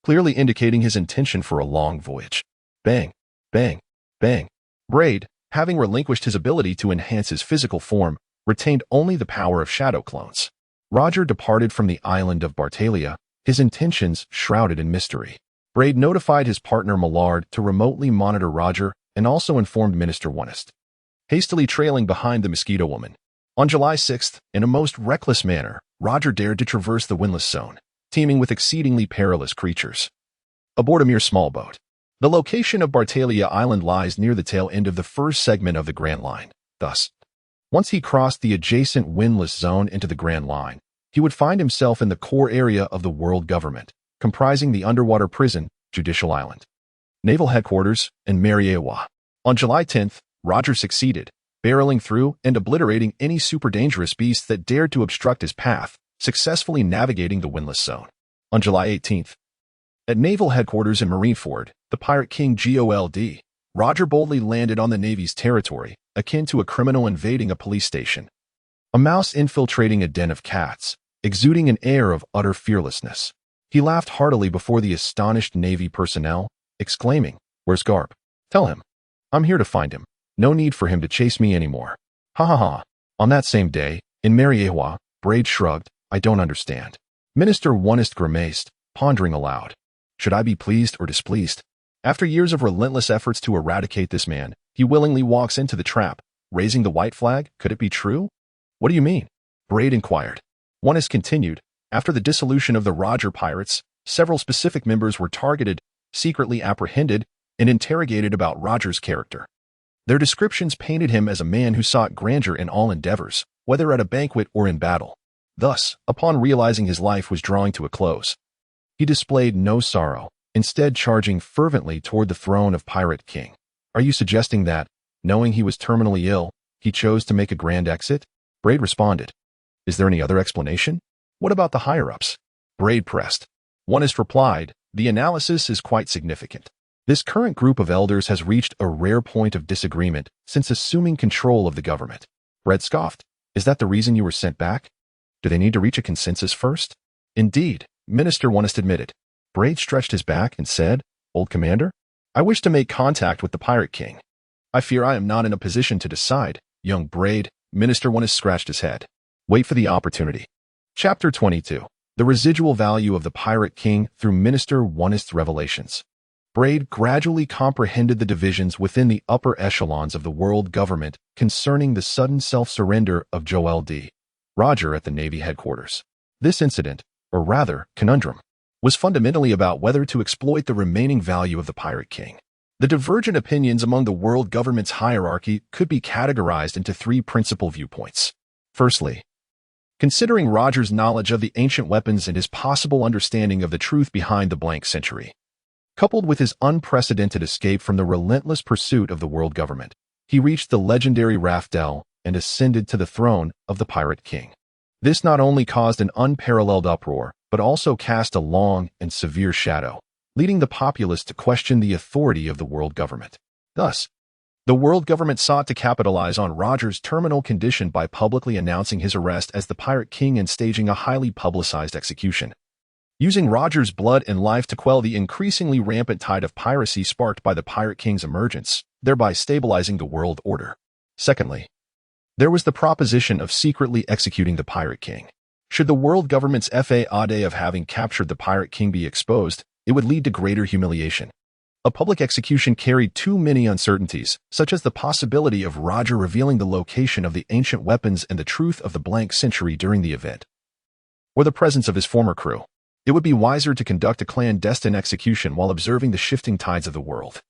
clearly indicating his intention for a long voyage. Bang, bang, bang. Braid, having relinquished his ability to enhance his physical form, retained only the power of shadow clones. Roger departed from the island of Bartalia, his intentions shrouded in mystery. Braid notified his partner Millard to remotely monitor Roger and also informed Minister Wonist, hastily trailing behind the Mosquito Woman. On July 6th, in a most reckless manner, Roger dared to traverse the windless zone, teeming with exceedingly perilous creatures, aboard a mere small boat. The location of Bartalia Island lies near the tail end of the first segment of the Grand Line. Thus, once he crossed the adjacent windless zone into the Grand Line, he would find himself in the core area of the world government, comprising the underwater prison, Judicial Island, Naval Headquarters, and Mariewa. On July 10th, Roger succeeded, barreling through and obliterating any super dangerous beast that dared to obstruct his path, successfully navigating the windless zone. On July 18th, at Naval Headquarters in Marineford, the Pirate King GOLD, Roger boldly landed on the Navy's territory, akin to a criminal invading a police station. A mouse infiltrating a den of cats, exuding an air of utter fearlessness. He laughed heartily before the astonished Navy personnel, exclaiming, "Where's Garp? Tell him. I'm here to find him. No need for him to chase me anymore." Ha ha ha. On that same day, in Mariewa, Braid shrugged, "I don't understand." Minister Onest grimaced, pondering aloud. Should I be pleased or displeased? After years of relentless efforts to eradicate this man, he willingly walks into the trap, raising the white flag. Could it be true? What do you mean? Braid inquired. Onest continued, after the dissolution of the Roger Pirates, several specific members were targeted, secretly apprehended, and interrogated about Roger's character. Their descriptions painted him as a man who sought grandeur in all endeavors, whether at a banquet or in battle. Thus, upon realizing his life was drawing to a close, he displayed no sorrow, instead charging fervently toward the throne of Pirate King. Are you suggesting that, knowing he was terminally ill, he chose to make a grand exit? Braid responded. Is there any other explanation? What about the higher-ups? Braid pressed. Onest replied, the analysis is quite significant. This current group of elders has reached a rare point of disagreement since assuming control of the government. Braid scoffed. Is that the reason you were sent back? Do they need to reach a consensus first? Indeed, Minister Onest admitted. Braid stretched his back and said, Old Commander, I wish to make contact with the Pirate King. I fear I am not in a position to decide. Young Braid, Minister Onest scratched his head. Wait for the opportunity. Chapter 22. The Residual Value of the Pirate King through Minister Onest's Revelations. Braid gradually comprehended the divisions within the upper echelons of the world government concerning the sudden self-surrender of Joel D. Roger at the Navy headquarters. This incident, or rather, conundrum, was fundamentally about whether to exploit the remaining value of the Pirate King. The divergent opinions among the world government's hierarchy could be categorized into three principal viewpoints. Firstly, considering Roger's knowledge of the ancient weapons and his possible understanding of the truth behind the blank century, coupled with his unprecedented escape from the relentless pursuit of the world government, he reached the legendary Raftel and ascended to the throne of the Pirate King. This not only caused an unparalleled uproar, but also cast a long and severe shadow, leading the populace to question the authority of the world government. Thus, the world government sought to capitalize on Roger's terminal condition by publicly announcing his arrest as the Pirate King and staging a highly publicized execution, using Roger's blood and life to quell the increasingly rampant tide of piracy sparked by the Pirate King's emergence, thereby stabilizing the world order. Secondly, there was the proposition of secretly executing the Pirate King. Should the world government's FAAD of having captured the Pirate King be exposed, it would lead to greater humiliation. A public execution carried too many uncertainties, such as the possibility of Roger revealing the location of the ancient weapons and the truth of the blank century during the event, or the presence of his former crew. It would be wiser to conduct a clandestine execution while observing the shifting tides of the world,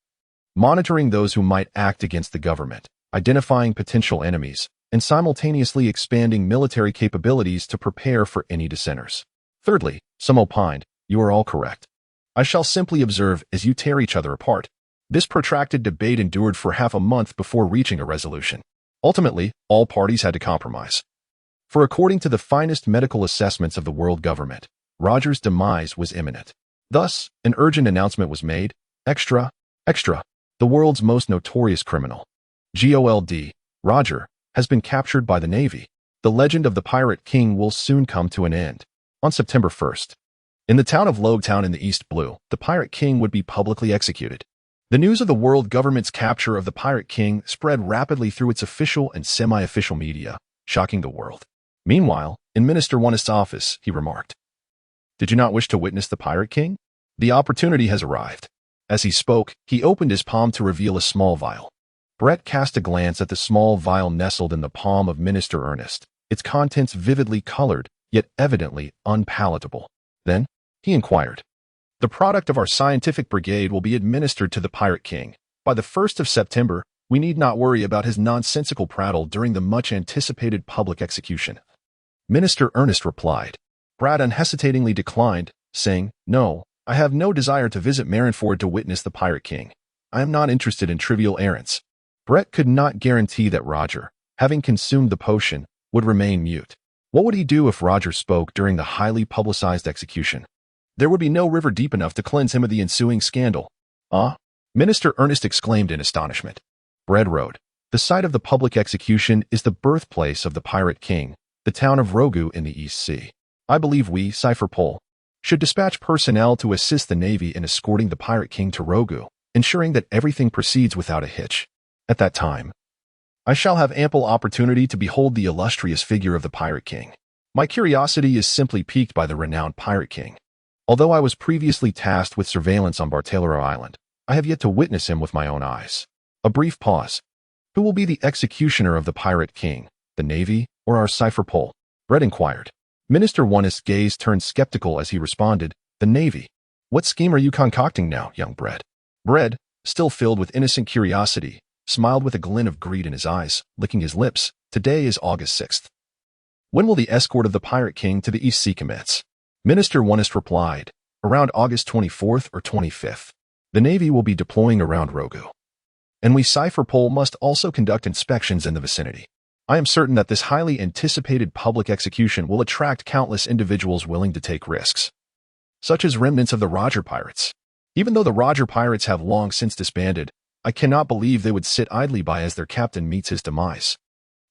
monitoring those who might act against the government, identifying potential enemies, and simultaneously expanding military capabilities to prepare for any dissenters. Thirdly, some opined, you are all correct. I shall simply observe as you tear each other apart. This protracted debate endured for half a month before reaching a resolution. Ultimately, all parties had to compromise. For according to the finest medical assessments of the world government, Roger's demise was imminent. Thus, an urgent announcement was made, extra, the world's most notorious criminal, GOLD, Roger, has been captured by the Navy. The legend of the Pirate King will soon come to an end. On September 1st, in the town of Logetown in the East Blue, the Pirate King would be publicly executed. The news of the world government's capture of the Pirate King spread rapidly through its official and semi-official media, shocking the world. Meanwhile, in Minister Onest's office, he remarked, Did you not wish to witness the Pirate King? The opportunity has arrived. As he spoke, he opened his palm to reveal a small vial. Brett cast a glance at the small vial nestled in the palm of Minister Ernest, its contents vividly colored, yet evidently unpalatable. Then, he inquired, The product of our scientific brigade will be administered to the Pirate King. By the 1st of September, we need not worry about his nonsensical prattle during the much-anticipated public execution. Minister Ernest replied. Brad unhesitatingly declined, saying, No, I have no desire to visit Marineford to witness the Pirate King. I am not interested in trivial errands. Brett could not guarantee that Roger, having consumed the potion, would remain mute. What would he do if Roger spoke during the highly publicized execution? There would be no river deep enough to cleanse him of the ensuing scandal. Ah? Minister Ernest exclaimed in astonishment. Brett wrote, "The site of the public execution is the birthplace of the Pirate King, the town of Rogu in the East Sea. I believe we, Cypherpole, should dispatch personnel to assist the Navy in escorting the Pirate King to Rogu, ensuring that everything proceeds without a hitch. At that time, I shall have ample opportunity to behold the illustrious figure of the Pirate King. My curiosity is simply piqued by the renowned Pirate King. Although I was previously tasked with surveillance on Bartellero Island, I have yet to witness him with my own eyes." A brief pause. Who will be the executioner of the Pirate King, the Navy, or our Cypherpole? Brett inquired. Minister One's gaze turned skeptical as he responded, "The Navy. What scheme are you concocting now, young Brett?" Brett, still filled with innocent curiosity, smiled with a glint of greed in his eyes, licking his lips. "Today is August 6th. When will the escort of the Pirate King to the East Sea commence?" Minister Onest replied, "Around August 24th or 25th. The Navy will be deploying around Rogu. And we Cypherpole must also conduct inspections in the vicinity. I am certain that this highly anticipated public execution will attract countless individuals willing to take risks, such as remnants of the Roger Pirates. Even though the Roger Pirates have long since disbanded, I cannot believe they would sit idly by as their captain meets his demise.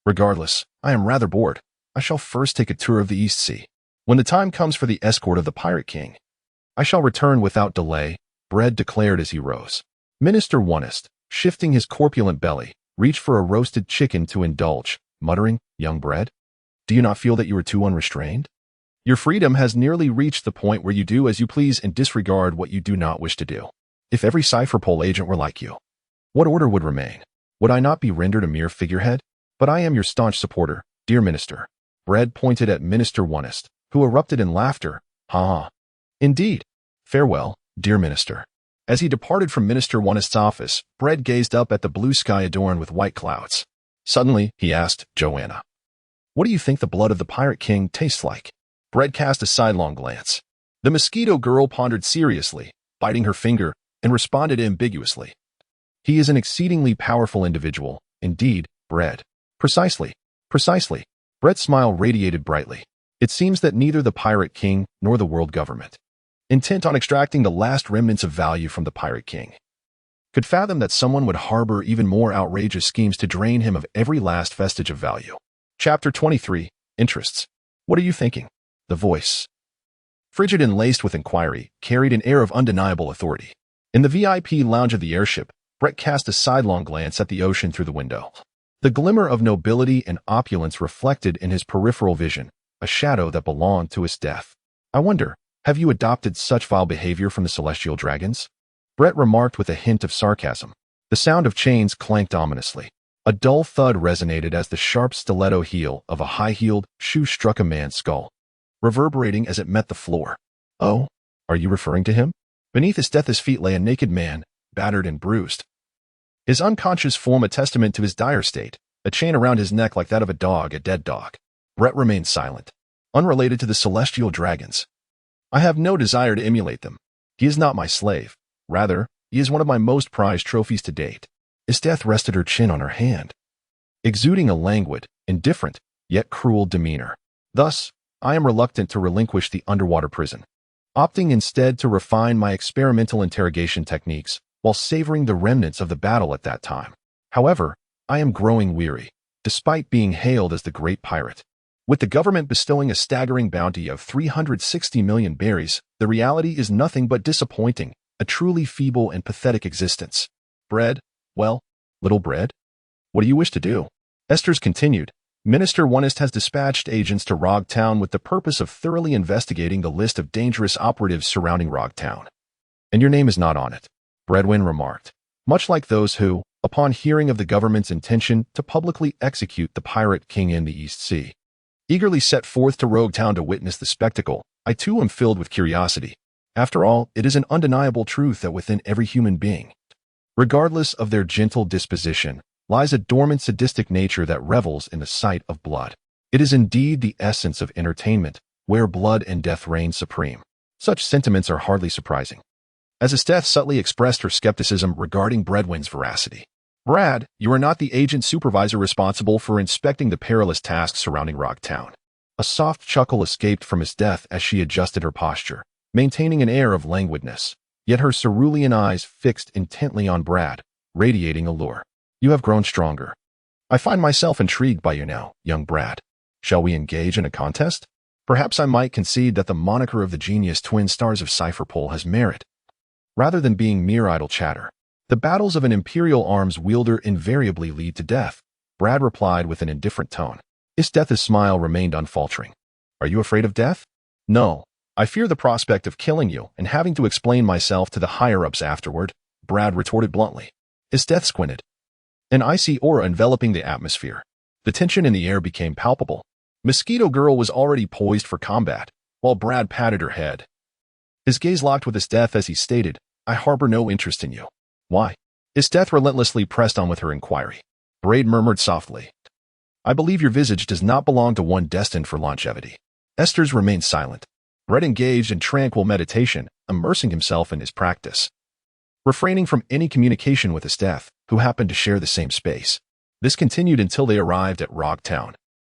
Regardless, I am rather bored. I shall first take a tour of the East Sea. When the time comes for the escort of the Pirate King, I shall return without delay," Brett declared as he rose. Minister Onest, shifting his corpulent belly, reached for a roasted chicken to indulge, muttering, "Young Brett, do you not feel that you are too unrestrained? Your freedom has nearly reached the point where you do as you please and disregard what you do not wish to do. If every Cypherpole agent were like you, what order would remain? Would I not be rendered a mere figurehead? But I am your staunch supporter, dear Minister." Brett pointed at Minister Onest, who erupted in laughter. "Ha ha. Indeed. Farewell, dear Minister." As he departed from Minister Onest's office, Brett gazed up at the blue sky adorned with white clouds. Suddenly, he asked Joanna, "What do you think the blood of the Pirate King tastes like?" Brett cast a sidelong glance. The mosquito girl pondered seriously, biting her finger, and responded ambiguously. "He is an exceedingly powerful individual, indeed, Brett." Precisely. Brett's smile radiated brightly. It seems that neither the Pirate King nor the world government, intent on extracting the last remnants of value from the Pirate King, could fathom that someone would harbor even more outrageous schemes to drain him of every last vestige of value. Chapter 23. Interests. "What are you thinking?" The voice, frigid and laced with inquiry, carried an air of undeniable authority. In the VIP lounge of the airship, Brett cast a sidelong glance at the ocean through the window. The glimmer of nobility and opulence reflected in his peripheral vision, a shadow that belonged to his death. "I wonder, have you adopted such vile behavior from the celestial dragons?" Brett remarked with a hint of sarcasm. The sound of chains clanked ominously. A dull thud resonated as the sharp stiletto heel of a high-heeled shoe struck a man's skull, reverberating as it met the floor. "Oh, are you referring to him?" Beneath his death's feet lay a naked man, battered and bruised, his unconscious form a testament to his dire state, a chain around his neck like that of a dead dog. Brett remained silent. "Unrelated to the celestial dragons. I have no desire to emulate them. He is not my slave. Rather, he is one of my most prized trophies to date." His death rested her chin on her hand, exuding a languid, indifferent, yet cruel demeanor. "Thus, I am reluctant to relinquish the underwater prison, opting instead to refine my experimental interrogation techniques while savoring the remnants of the battle at that time. However, I am growing weary, despite being hailed as the great pirate. With the government bestowing a staggering bounty of 360 million berries, the reality is nothing but disappointing, a truly feeble and pathetic existence. Bread? Well, little bread? What do you wish to do?" Esther's continued. "Minister Onest has dispatched agents to Rog Town with the purpose of thoroughly investigating the list of dangerous operatives surrounding Rog Town. And your name is not on it," Bredwin remarked. "Much like those who, upon hearing of the government's intention to publicly execute the Pirate King in the East Sea, eagerly set forth to Rogue Town to witness the spectacle, I too am filled with curiosity. After all, it is an undeniable truth that within every human being, regardless of their gentle disposition, lies a dormant sadistic nature that revels in the sight of blood. It is indeed the essence of entertainment, where blood and death reign supreme. Such sentiments are hardly surprising. as Esteth subtly expressed her skepticism regarding Bradwin's veracity. Brad, you are not the agent supervisor responsible for inspecting the perilous tasks surrounding Rock Town. A soft chuckle escaped from Esteth as she adjusted her posture, maintaining an air of languidness, yet her cerulean eyes fixed intently on Brad, radiating allure. You have grown stronger. I find myself intrigued by you now, young Brad. Shall we engage in a contest? Perhaps I might concede that the moniker of the genius twin stars of Cypherpole has merit, rather than being mere idle chatter. The battles of an imperial arms wielder invariably lead to death, Brad replied with an indifferent tone. Esteth's smile remained unfaltering. Are you afraid of death? No. I fear the prospect of killing you and having to explain myself to the higher-ups afterward, Brad retorted bluntly. Esteth squinted, an icy aura enveloping the atmosphere. The tension in the air became palpable. Mosquito Girl was already poised for combat, while Brad patted her head. His gaze locked with Esteth as he stated, I harbor no interest in you. Why? Esteth relentlessly pressed on with her inquiry. Braid murmured softly. I believe your visage does not belong to one destined for longevity. Esther's remained silent. Brett engaged in tranquil meditation, immersing himself in his practice, refraining from any communication with Esteth, who happened to share the same space. This continued until they arrived at Rock Town.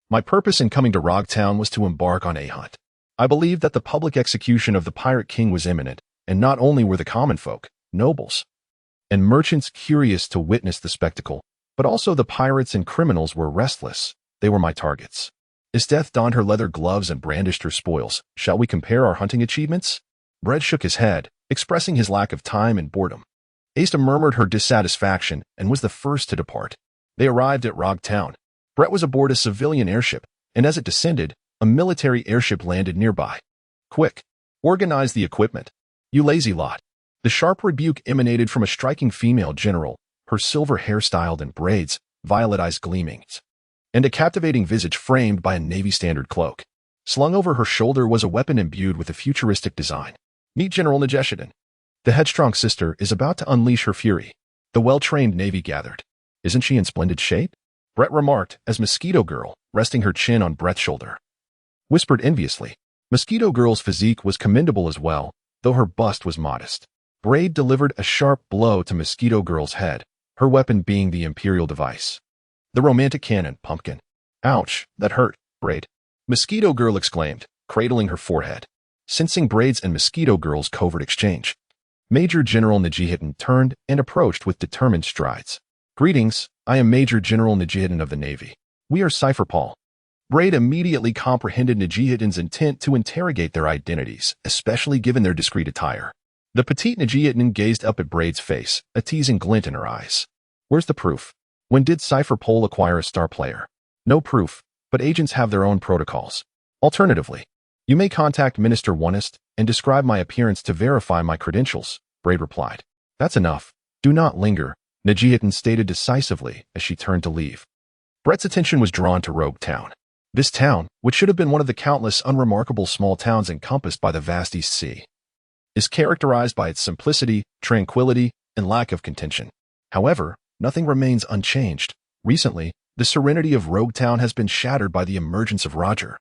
My purpose in coming to Rock Town was to embark on a hunt. I believed that the public execution of the Pirate King was imminent, and not only were the common folk, nobles, and merchants curious to witness the spectacle, but also the pirates and criminals were restless. They were my targets. Esteth donned her leather gloves and brandished her spoils. Shall we compare our hunting achievements? Brett shook his head, expressing his lack of time and boredom. Asta murmured her dissatisfaction and was the first to depart. They arrived at Rock Town. Brett was aboard a civilian airship, and as it descended, a military airship landed nearby. Quick, organize the equipment. You lazy lot. The sharp rebuke emanated from a striking female general, her silver hair styled in braids, violet eyes gleaming, and a captivating visage framed by a Navy standard cloak. Slung over her shoulder was a weapon imbued with a futuristic design. Meet General Najeshidan. The headstrong sister is about to unleash her fury. The well-trained Navy gathered. Isn't she in splendid shape? Brett remarked as Mosquito Girl, resting her chin on Brett's shoulder, whispered enviously. Mosquito Girl's physique was commendable as well, though her bust was modest. Braid delivered a sharp blow to Mosquito Girl's head, her weapon being the Imperial device. The romantic cannon, pumpkin. Ouch, that hurt, Braid. Mosquito Girl exclaimed, cradling her forehead. Sensing Braid's and Mosquito Girl's covert exchange, Major General Najehitan turned and approached with determined strides. Greetings, I am Major General Najehitan of the Navy. We are Cypherpole. Braid immediately comprehended Najehitan's intent to interrogate their identities, especially given their discreet attire. The petite Najehitan gazed up at Braid's face, a teasing glint in her eyes. Where's the proof? When did Cypherpole acquire a star player? No proof, but agents have their own protocols. Alternatively, you may contact Minister Onest and describe my appearance to verify my credentials, Braid replied. That's enough. Do not linger, Najehitan stated decisively as she turned to leave. Brett's attention was drawn to Rogue Town. This town, which should have been one of the countless unremarkable small towns encompassed by the vast East Sea, is characterized by its simplicity, tranquility, and lack of contention. However, nothing remains unchanged. Recently, the serenity of Rogue Town has been shattered by the emergence of Roger,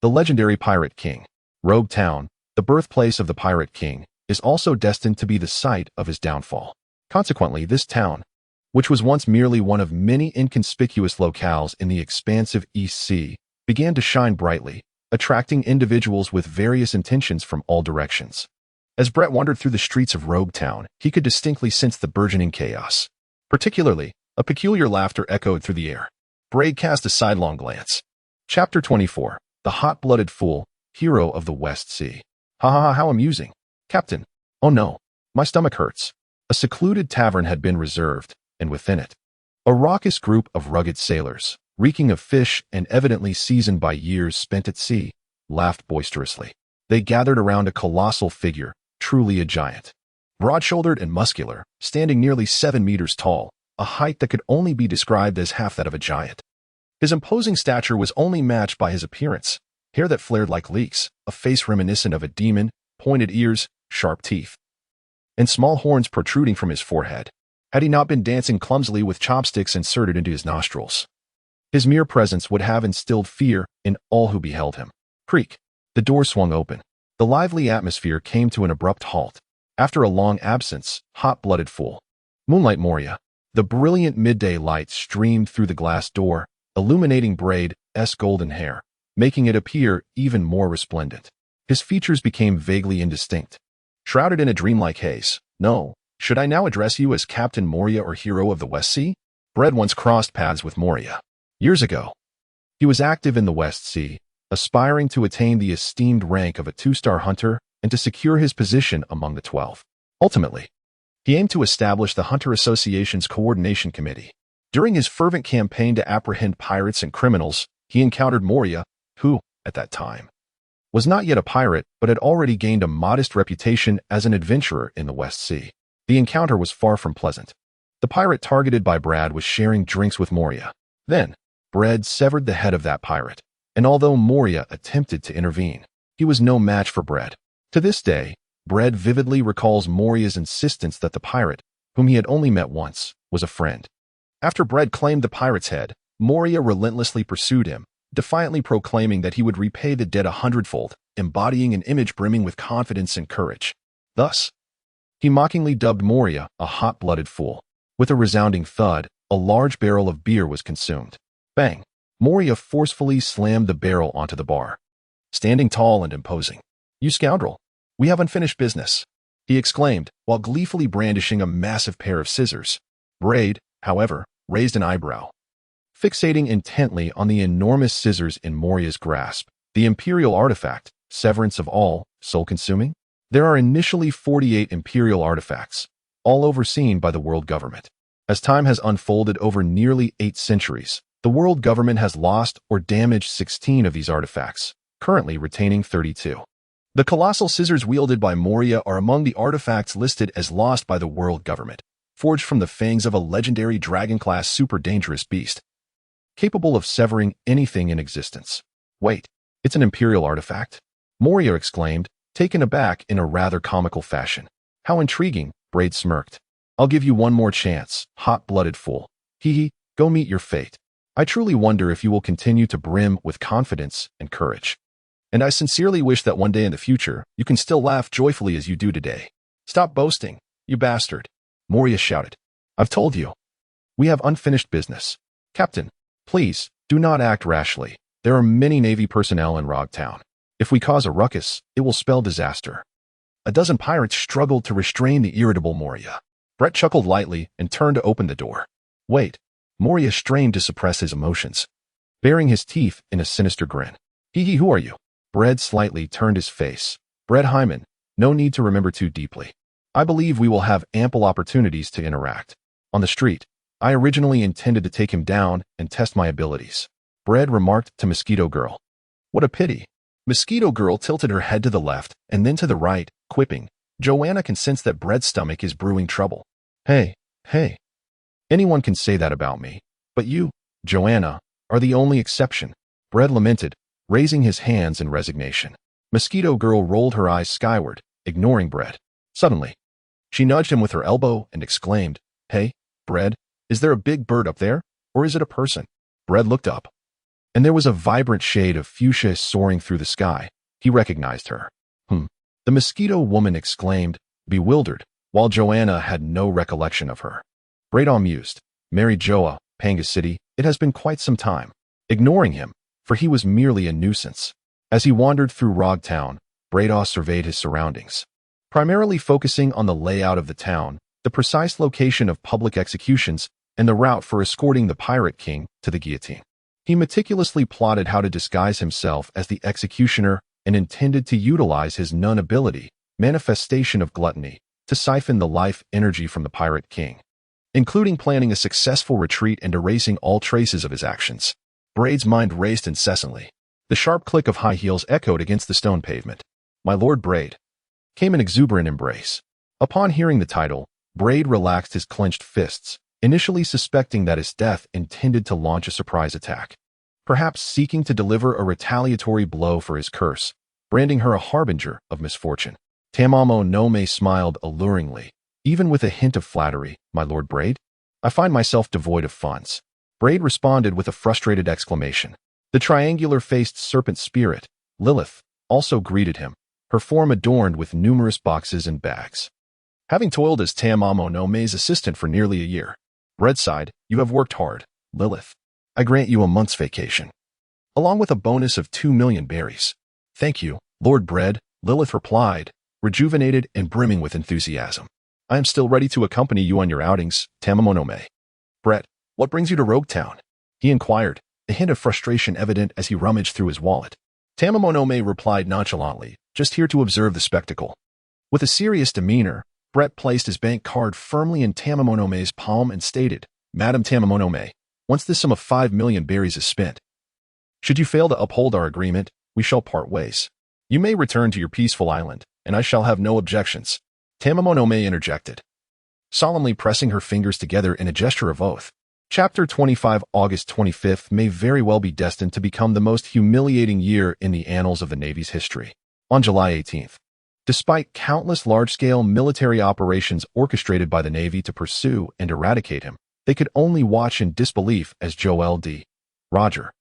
the legendary Pirate King. Rogue Town, the birthplace of the Pirate King, is also destined to be the site of his downfall. Consequently, this town, which was once merely one of many inconspicuous locales in the expansive East Sea, began to shine brightly, attracting individuals with various intentions from all directions. As Brett wandered through the streets of Rogue Town, he could distinctly sense the burgeoning chaos. Particularly, a peculiar laughter echoed through the air. Braid cast a sidelong glance. Chapter 24. The Hot-Blooded Fool, Hero of the West Sea. Ha ha ha, how amusing. Captain. Oh no. My stomach hurts. A secluded tavern had been reserved, and within it, a raucous group of rugged sailors, reeking of fish and evidently seasoned by years spent at sea, laughed boisterously. They gathered around a colossal figure, truly a giant. Broad-shouldered and muscular, standing nearly 7 meters tall, a height that could only be described as half that of a giant. His imposing stature was only matched by his appearance, hair that flared like leeks, a face reminiscent of a demon, pointed ears, sharp teeth, and small horns protruding from his forehead, had he not been dancing clumsily with chopsticks inserted into his nostrils. His mere presence would have instilled fear in all who beheld him. Creak. The door swung open. The lively atmosphere came to an abrupt halt. After a long absence, hot-blooded fool. Moonlight Moria. The brilliant midday light streamed through the glass door, illuminating Braid's golden hair, making it appear even more resplendent. His features became vaguely indistinct, shrouded in a dreamlike haze. No, should I now address you as Captain Moria or Hero of the West Sea? Braid once crossed paths with Moria. Years ago, he was active in the West Sea, aspiring to attain the esteemed rank of a 2-star hunter and to secure his position among the 12. Ultimately, he aimed to establish the Hunter Association's Coordination Committee. During his fervent campaign to apprehend pirates and criminals, he encountered Moria, who, at that time, was not yet a pirate but had already gained a modest reputation as an adventurer in the West Sea. The encounter was far from pleasant. The pirate targeted by Braid was sharing drinks with Moria. Then, Braid severed the head of that pirate, and although Moria attempted to intervene, he was no match for Braid. To this day, Braid vividly recalls Moria's insistence that the pirate, whom he had only met once, was a friend. After Braid claimed the pirate's head, Moria relentlessly pursued him, defiantly proclaiming that he would repay the debt 100-fold, embodying an image brimming with confidence and courage. Thus, he mockingly dubbed Moria a hot-blooded fool. With a resounding thud, a large barrel of beer was consumed. Bang! Moria forcefully slammed the barrel onto the bar. Standing tall and imposing. "You scoundrel! We have unfinished business," he exclaimed, while gleefully brandishing a massive pair of scissors. Braid, however, raised an eyebrow, fixating intently on the enormous scissors in Moria's grasp. The Imperial artifact, severance of all, soul-consuming? There are initially 48 Imperial artifacts, all overseen by the world government. As time has unfolded over nearly 8 centuries, the world government has lost or damaged 16 of these artifacts, currently retaining 32. The colossal scissors wielded by Moria are among the artifacts listed as lost by the world government, forged from the fangs of a legendary dragon-class super-dangerous beast, capable of severing anything in existence. "Wait, it's an Imperial artifact?" Moria exclaimed, taken aback in a rather comical fashion. "How intriguing," Braid smirked. "I'll give you one more chance, hot-blooded fool. Hee, go meet your fate. I truly wonder if you will continue to brim with confidence and courage. And I sincerely wish that one day in the future, you can still laugh joyfully as you do today. Stop boasting, you bastard," Moria shouted. "I've told you. We have unfinished business. Captain, please, do not act rashly. There are many Navy personnel in Rogue Town. If we cause a ruckus, it will spell disaster." A dozen pirates struggled to restrain the irritable Moria. Brett chuckled lightly and turned to open the door. "Wait." Moria strained to suppress his emotions, baring his teeth in a sinister grin. "Hee, who are you?" Braid slightly turned his face. "Braid Hyman, no need to remember too deeply. I believe we will have ample opportunities to interact. On the street, I originally intended to take him down and test my abilities," Braid remarked to Mosquito Girl. "What a pity." Mosquito Girl tilted her head to the left and then to the right, quipping, "Joanna can sense that Braid's stomach is brewing trouble. Hey. Anyone can say that about me, but you, Joanna, are the only exception," Braid lamented, raising his hands in resignation. Mosquito Girl rolled her eyes skyward, ignoring Braid. Suddenly, she nudged him with her elbow and exclaimed, "Hey, Braid, is there a big bird up there, or is it a person?" Braid looked up, and there was a vibrant shade of fuchsia soaring through the sky. He recognized her. The Mosquito Woman exclaimed, bewildered, while Joanna had no recollection of her. Braid mused, "Mary Joa, Panga City, it has been quite some time," ignoring him, for he was merely a nuisance. As he wandered through Rogue Town, Braid surveyed his surroundings, primarily focusing on the layout of the town, the precise location of public executions, and the route for escorting the Pirate King to the guillotine. He meticulously plotted how to disguise himself as the executioner and intended to utilize his nun ability, manifestation of gluttony, to siphon the life energy from the Pirate King, including planning a successful retreat and erasing all traces of his actions. Braid's mind raced incessantly. The sharp click of high heels echoed against the stone pavement. "My Lord Braid," came an exuberant embrace. Upon hearing the title, Braid relaxed his clenched fists, initially suspecting that his death intended to launch a surprise attack, perhaps seeking to deliver a retaliatory blow for his curse, branding her a harbinger of misfortune. Tamamo Nome smiled alluringly, even with a hint of flattery. "My Lord Braid? I find myself devoid of funds." Braid responded with a frustrated exclamation. The triangular-faced serpent spirit, Lilith, also greeted him, her form adorned with numerous boxes and bags. Having toiled as Taemamonome's assistant for nearly a year, Bread sighed, "You have worked hard, Lilith. I grant you a month's vacation, along with a bonus of 2 million berries." "Thank you, Lord Bread," Lilith replied, rejuvenated and brimming with enthusiasm. "I am still ready to accompany you on your outings, Taemamonome." "Brett, what brings you to Rogue Town?" he inquired, a hint of frustration evident as he rummaged through his wallet. Taemamonome replied nonchalantly, "Just here to observe the spectacle." With a serious demeanor, Brett placed his bank card firmly in Taemamonome's palm and stated, "Madam Taemamonome, once the sum of 5 million berries is spent, should you fail to uphold our agreement, we shall part ways. You may return to your peaceful island, and I shall have no objections." Taemamonome interjected, solemnly pressing her fingers together in a gesture of oath. Chapter 25 August 25th may very well be destined to become the most humiliating year in the annals of the Navy's history. On July 18th, despite countless large-scale military operations orchestrated by the Navy to pursue and eradicate him, they could only watch in disbelief as Joel D. Roger,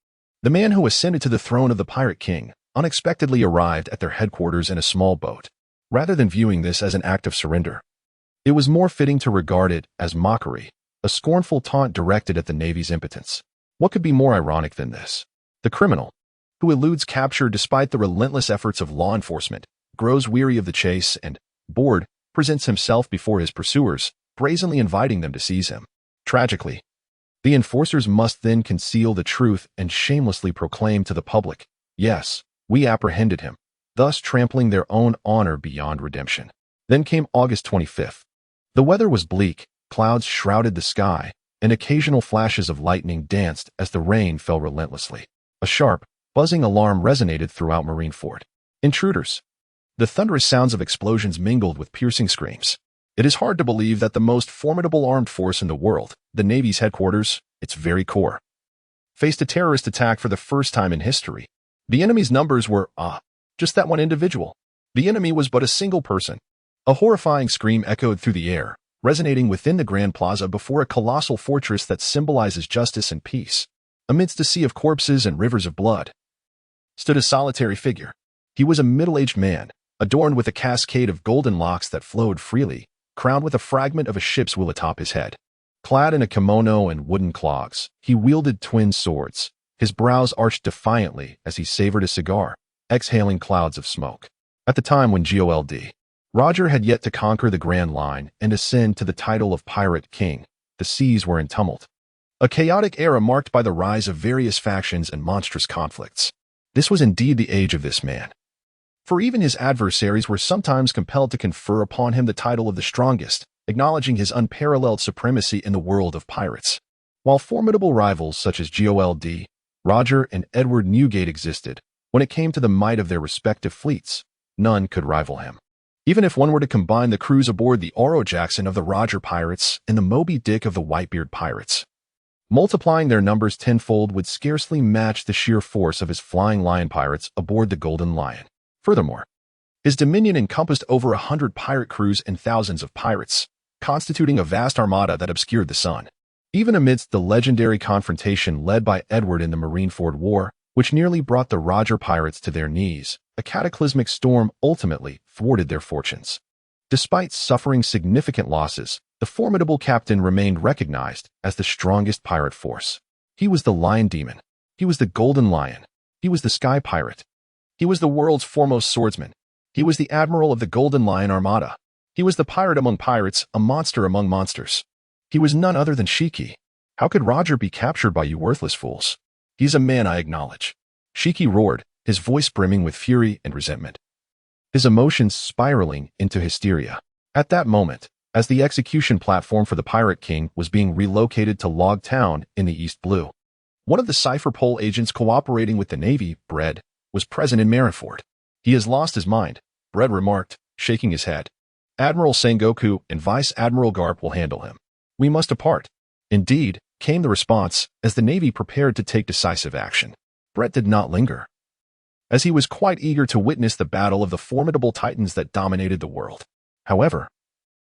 the man who ascended to the throne of the Pirate King, unexpectedly arrived at their headquarters in a small boat. Rather than viewing this as an act of surrender, it was more fitting to regard it as mockery, a scornful taunt directed at the Navy's impotence. What could be more ironic than this? The criminal, who eludes capture despite the relentless efforts of law enforcement, grows weary of the chase and, bored, presents himself before his pursuers, brazenly inviting them to seize him. Tragically, the enforcers must then conceal the truth and shamelessly proclaim to the public, "Yes, we apprehended him," thus trampling their own honor beyond redemption. Then came August 25th. The weather was bleak, clouds shrouded the sky, and occasional flashes of lightning danced as the rain fell relentlessly. A sharp, buzzing alarm resonated throughout Marineford. "Intruders!" The thunderous sounds of explosions mingled with piercing screams. It is hard to believe that the most formidable armed force in the world, the Navy's headquarters, its very core, faced a terrorist attack for the first time in history. The enemy's numbers were, just that one individual. The enemy was but a single person. A horrifying scream echoed through the air, resonating within the Grand Plaza before a colossal fortress that symbolizes justice and peace. Amidst a sea of corpses and rivers of blood, stood a solitary figure. He was a middle-aged man, adorned with a cascade of golden locks that flowed freely, crowned with a fragment of a ship's wheel atop his head. Clad in a kimono and wooden clogs, he wielded twin swords, his brows arched defiantly as he savored a cigar, exhaling clouds of smoke. At the time when Joel D. Roger had yet to conquer the Grand Line and ascend to the title of Pirate King, the seas were in tumult. A chaotic era marked by the rise of various factions and monstrous conflicts. This was indeed the age of this man. For even his adversaries were sometimes compelled to confer upon him the title of the strongest, acknowledging his unparalleled supremacy in the world of pirates. While formidable rivals such as Joel D. Roger and Edward Newgate existed, when it came to the might of their respective fleets, none could rival him. Even if one were to combine the crews aboard the Oro Jackson of the Roger Pirates and the Moby Dick of the Whitebeard Pirates, multiplying their numbers tenfold would scarcely match the sheer force of his Flying Lion pirates aboard the Golden Lion. Furthermore, his dominion encompassed over 100 pirate crews and thousands of pirates, constituting a vast armada that obscured the sun. Even amidst the legendary confrontation led by Edward in the Marineford War, which nearly brought the Roger pirates to their knees, a cataclysmic storm ultimately thwarted their fortunes. Despite suffering significant losses, the formidable captain remained recognized as the strongest pirate force. He was the Lion Demon. He was the Golden Lion. He was the Sky Pirate. He was the world's foremost swordsman. He was the admiral of the Golden Lion Armada. He was the pirate among pirates, a monster among monsters. He was none other than Shiki. "How could Roger be captured by you worthless fools? He's a man I acknowledge." Shiki roared, his voice brimming with fury and resentment, his emotions spiraling into hysteria. At that moment, as the execution platform for the Pirate King was being relocated to Log Town in the East Blue, one of the Cypher Pole agents cooperating with the Navy, Bread, was present in Marineford. "He has lost his mind," Bread remarked, shaking his head. "Admiral Sengoku and Vice Admiral Garp will handle him. We must depart." "Indeed," came the response as the Navy prepared to take decisive action. Brett did not linger, as he was quite eager to witness the battle of the formidable titans that dominated the world. However,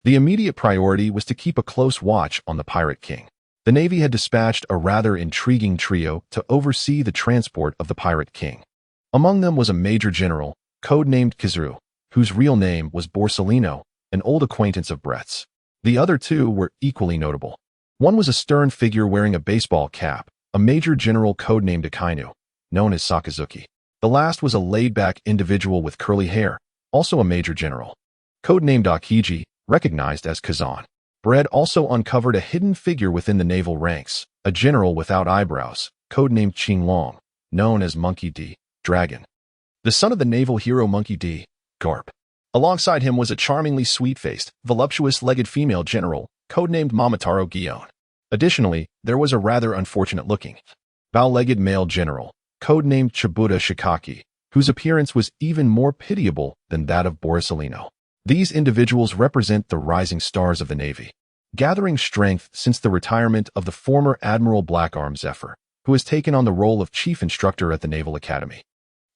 the immediate priority was to keep a close watch on the Pirate King. The Navy had dispatched a rather intriguing trio to oversee the transport of the Pirate King. Among them was a Major General, codenamed Kizuru, whose real name was Borsellino, an old acquaintance of Brett's. The other two were equally notable. One was a stern figure wearing a baseball cap, a major general codenamed Akainu, known as Sakazuki. The last was a laid-back individual with curly hair, also a major general, codenamed Akiji, recognized as Kazan. Brett also uncovered a hidden figure within the naval ranks, a general without eyebrows, codenamed Qinglong, known as Monkey D. Dragon, the son of the naval hero Monkey D. Garp. Alongside him was a charmingly sweet-faced, voluptuous-legged female general, codenamed Momotaro Gion. Additionally, there was a rather unfortunate-looking, bow-legged male general, codenamed Chibuta Shikaki, whose appearance was even more pitiable than that of Borsalino. These individuals represent the rising stars of the Navy, gathering strength since the retirement of the former Admiral Blackarm Zephyr, who has taken on the role of chief instructor at the Naval Academy,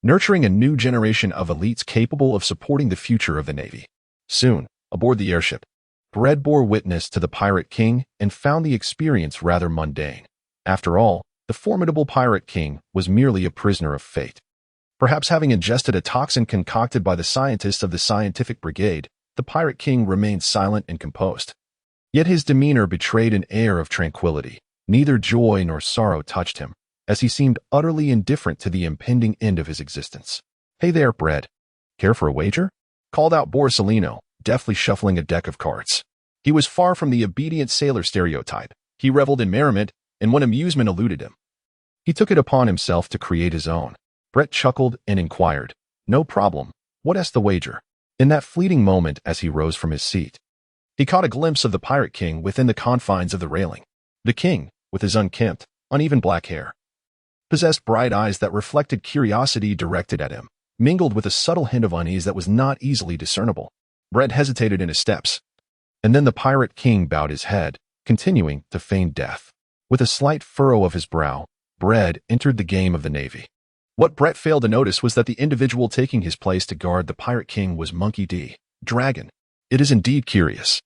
nurturing a new generation of elites capable of supporting the future of the Navy. Soon, aboard the airship, Brett bore witness to the Pirate King and found the experience rather mundane. After all, the formidable Pirate King was merely a prisoner of fate. Perhaps having ingested a toxin concocted by the scientists of the Scientific Brigade, the Pirate King remained silent and composed. Yet his demeanor betrayed an air of tranquility. Neither joy nor sorrow touched him, as he seemed utterly indifferent to the impending end of his existence. "Hey there, Brett. Care for a wager?" called out Borsalino, deftly shuffling a deck of cards. He was far from the obedient sailor stereotype. He reveled in merriment, and when amusement eluded him, he took it upon himself to create his own. Brett chuckled and inquired, "No problem. What's the wager?" In that fleeting moment as he rose from his seat, he caught a glimpse of the Pirate King within the confines of the railing. The king, with his unkempt, uneven black hair, possessed bright eyes that reflected curiosity directed at him, mingled with a subtle hint of unease that was not easily discernible. Brett hesitated in his steps, and then the Pirate King bowed his head, continuing to feign death. With a slight furrow of his brow, Brett entered the game of the Navy. What Brett failed to notice was that the individual taking his place to guard the Pirate King was Monkey D. Dragon. It is indeed curious.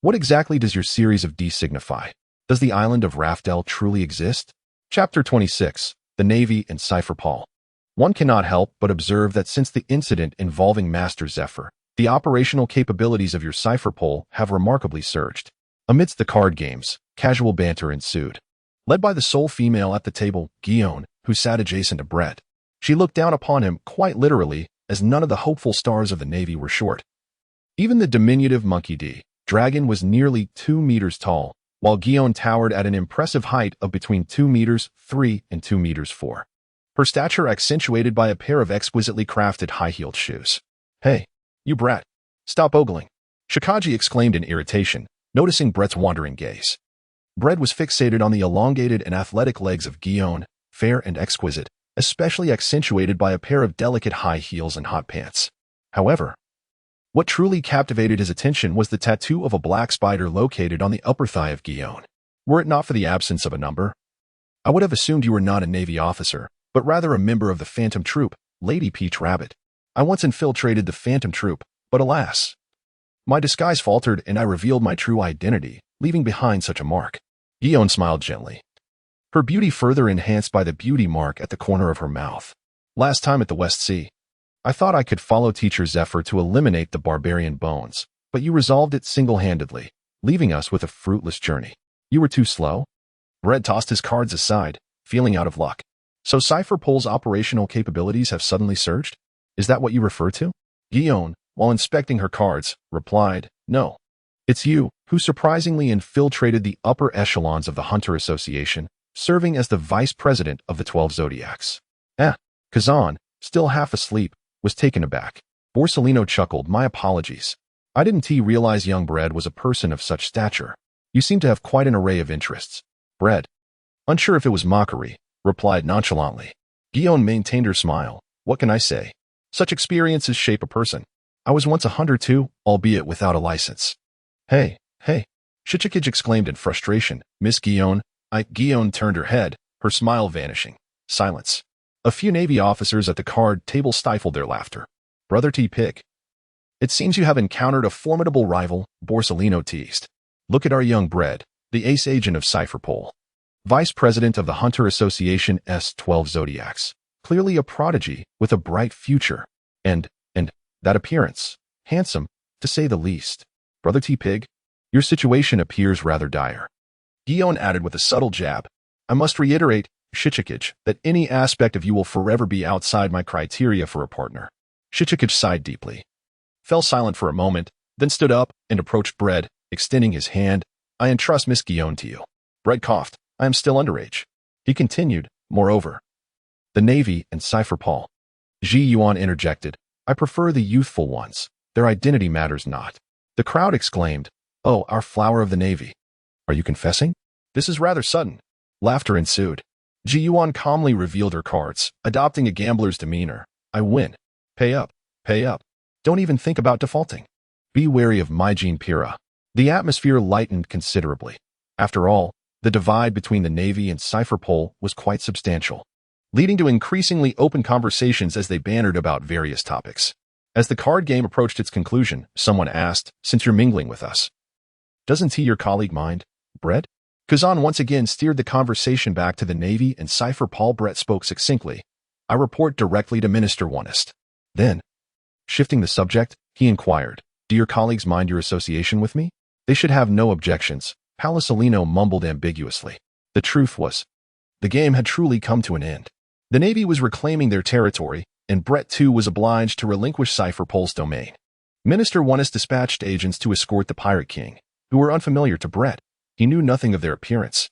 What exactly does your series of D signify? Does the island of Rafdel truly exist? Chapter 26, The Navy and Cypher Paul. One cannot help but observe that since the incident involving Master Zephyr, the operational capabilities of your Cypher Pole have remarkably surged. Amidst the card games, casual banter ensued. Led by the sole female at the table, Gion, who sat adjacent to Brett, she looked down upon him quite literally, as none of the hopeful stars of the Navy were short. Even the diminutive Monkey D. Dragon was nearly 2 meters tall, while Gion towered at an impressive height of between 2 meters 3 and 2 meters 4. Her stature accentuated by a pair of exquisitely crafted high-heeled shoes. "Hey, you brat. Stop ogling," Shikaji exclaimed in irritation, noticing Brett's wandering gaze. Brett was fixated on the elongated and athletic legs of Gion, fair and exquisite, especially accentuated by a pair of delicate high heels and hot pants. However, what truly captivated his attention was the tattoo of a black spider located on the upper thigh of Gion. Were it not for the absence of a number, I would have assumed you were not a Navy officer, but rather a member of the Phantom Troop, Lady Peach Rabbit. I once infiltrated the Phantom Troop, but alas, my disguise faltered and I revealed my true identity, leaving behind such a mark. Gion smiled gently, her beauty further enhanced by the beauty mark at the corner of her mouth. "Last time at the West Sea, I thought I could follow Teacher Zephyr to eliminate the barbarian bones, but you resolved it single-handedly, leaving us with a fruitless journey. You were too slow?" Brett tossed his cards aside, feeling out of luck. "So Cypher Pole's operational capabilities have suddenly surged? Is that what you refer to?" Gion, while inspecting her cards, replied, "No. It's you who surprisingly infiltrated the upper echelons of the Hunter Association, serving as the vice president of the 12 Zodiacs." Kazan, still half asleep, was taken aback. Borsalino chuckled, "My apologies. I didn't realize young Brett was a person of such stature. You seem to have quite an array of interests." Brett, unsure if it was mockery, replied nonchalantly. Gion maintained her smile. "What can I say? Such experiences shape a person. I was once a hunter too, albeit without a license." Hey, Shichikage exclaimed in frustration. "Miss Gion." Gion turned her head, her smile vanishing. Silence. A few Navy officers at the card table stifled their laughter. "Brother T-Pig, it seems you have encountered a formidable rival," Borsalino teased. "Look at our young Brett, the ace agent of Cypher Pole, vice president of the Hunter Association's 12 Zodiacs. Clearly a prodigy with a bright future. And that appearance. Handsome, to say the least. Brother T-Pig, your situation appears rather dire. Gion added with a subtle jab. I must reiterate, Shichikage, that any aspect of you will forever be outside my criteria for a partner. Shichikage sighed deeply, fell silent for a moment, then stood up and approached Bread, extending his hand. I entrust Miss Gion to you. Bread coughed. I am still underage. He continued, moreover. The Navy and Cypher Paul. Ji Yuan interjected. I prefer the youthful ones. Their identity matters not. The crowd exclaimed, Oh, our flower of the Navy. Are you confessing? This is rather sudden. Laughter ensued. Ji Yuan calmly revealed her cards, adopting a gambler's demeanor. I win. Pay up. Pay up. Don't even think about defaulting. Be wary of Maijin Pira. The atmosphere lightened considerably. After all, the divide between the Navy and Cypher Pole was quite substantial, leading to increasingly open conversations as they bantered about various topics. As the card game approached its conclusion, someone asked, Since you're mingling with us, doesn't he your colleague mind, Bread? Kazan once again steered the conversation back to the Navy and Cypher Paul. Brett spoke succinctly. I report directly to Minister Onest. Then, shifting the subject, he inquired, Do your colleagues mind your association with me? They should have no objections. Palasolino mumbled ambiguously. The truth was, the game had truly come to an end. The Navy was reclaiming their territory, and Brett too was obliged to relinquish Cypher Pole's domain. Minister Onest dispatched agents to escort the Pirate King, who were unfamiliar to Brett. He knew nothing of their appearance,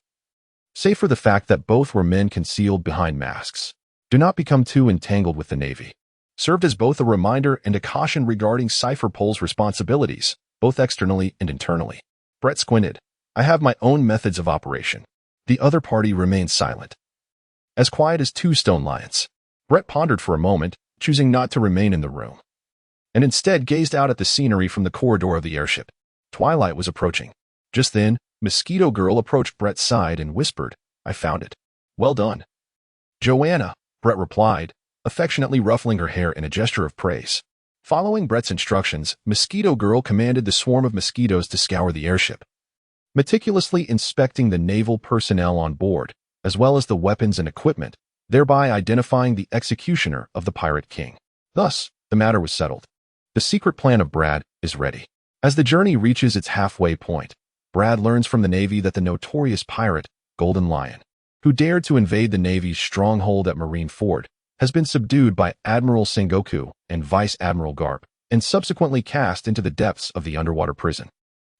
save for the fact that both were men concealed behind masks. Do not become too entangled with the Navy. Served as both a reminder and a caution regarding Cypher Pole's responsibilities, both externally and internally. Brett squinted. I have my own methods of operation. The other party remained silent, as quiet as two stone lions. Brett pondered for a moment, choosing not to remain in the room, and instead gazed out at the scenery from the corridor of the airship. Twilight was approaching. Just then, Mosquito Girl approached Brett's side and whispered, I found it. Well done. Joanna, Brett replied, affectionately ruffling her hair in a gesture of praise. Following Brett's instructions, Mosquito Girl commanded the swarm of mosquitoes to scour the airship, meticulously inspecting the naval personnel on board, as well as the weapons and equipment, thereby identifying the executioner of the Pirate King. Thus, the matter was settled. The secret plan of Brad is ready. As the journey reaches its halfway point, Brad learns from the Navy that the notorious pirate, Golden Lion, who dared to invade the Navy's stronghold at Marine Ford, has been subdued by Admiral Sengoku and Vice Admiral Garp, and subsequently cast into the depths of the underwater prison.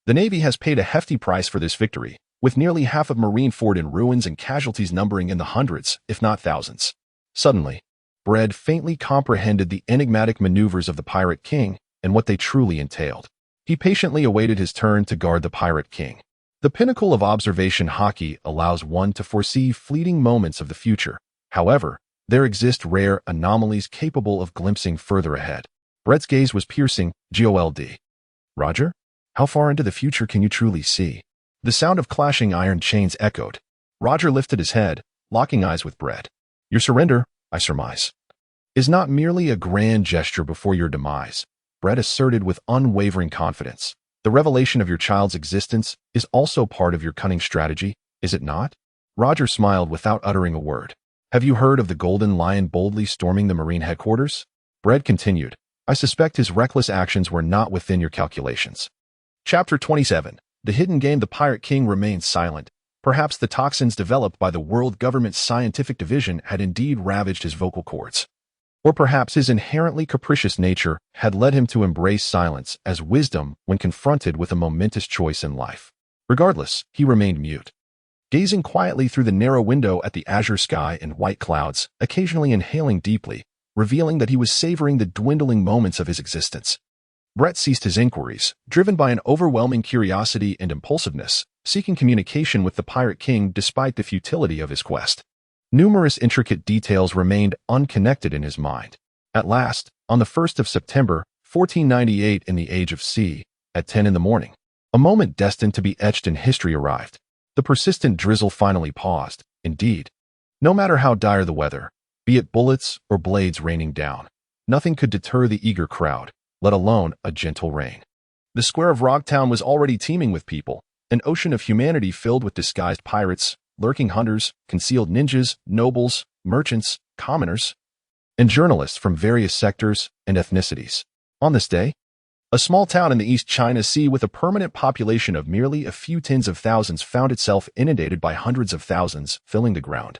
The Navy has paid a hefty price for this victory, with nearly half of Marine Ford in ruins and casualties numbering in the hundreds, if not thousands. Suddenly, Brad faintly comprehended the enigmatic maneuvers of the Pirate King and what they truly entailed. He patiently awaited his turn to guard the Pirate King. The pinnacle of observation hockey allows one to foresee fleeting moments of the future. However, there exist rare anomalies capable of glimpsing further ahead. Brett's gaze was piercing. GOLD. Roger? How far into the future can you truly see? The sound of clashing iron chains echoed. Roger lifted his head, locking eyes with Brett. Your surrender, I surmise, is not merely a grand gesture before your demise, Brett asserted with unwavering confidence. The revelation of your child's existence is also part of your cunning strategy, is it not? Roger smiled without uttering a word. Have you heard of the Golden Lion boldly storming the Marine headquarters? Brett continued. I suspect his reckless actions were not within your calculations. Chapter 27. The hidden game. The Pirate King remained silent. Perhaps the toxins developed by the World Government's Scientific Division had indeed ravaged his vocal cords. Or perhaps his inherently capricious nature had led him to embrace silence as wisdom when confronted with a momentous choice in life. Regardless, he remained mute, gazing quietly through the narrow window at the azure sky and white clouds, occasionally inhaling deeply, revealing that he was savoring the dwindling moments of his existence. Brett ceased his inquiries, driven by an overwhelming curiosity and impulsiveness, seeking communication with the Pirate King despite the futility of his quest. Numerous intricate details remained unconnected in his mind. At last, on the 1st of September, 1498 in the age of C, at 10 in the morning, a moment destined to be etched in history arrived. The persistent drizzle finally paused. Indeed, no matter how dire the weather, be it bullets or blades raining down, nothing could deter the eager crowd, let alone a gentle rain. The square of Rocktown was already teeming with people, an ocean of humanity filled with disguised pirates, lurking hunters, concealed ninjas, nobles, merchants, commoners, and journalists from various sectors and ethnicities. On this day, A small town in the East China Sea with a permanent population of merely a few tens of thousands found itself inundated by hundreds of thousands, filling the ground,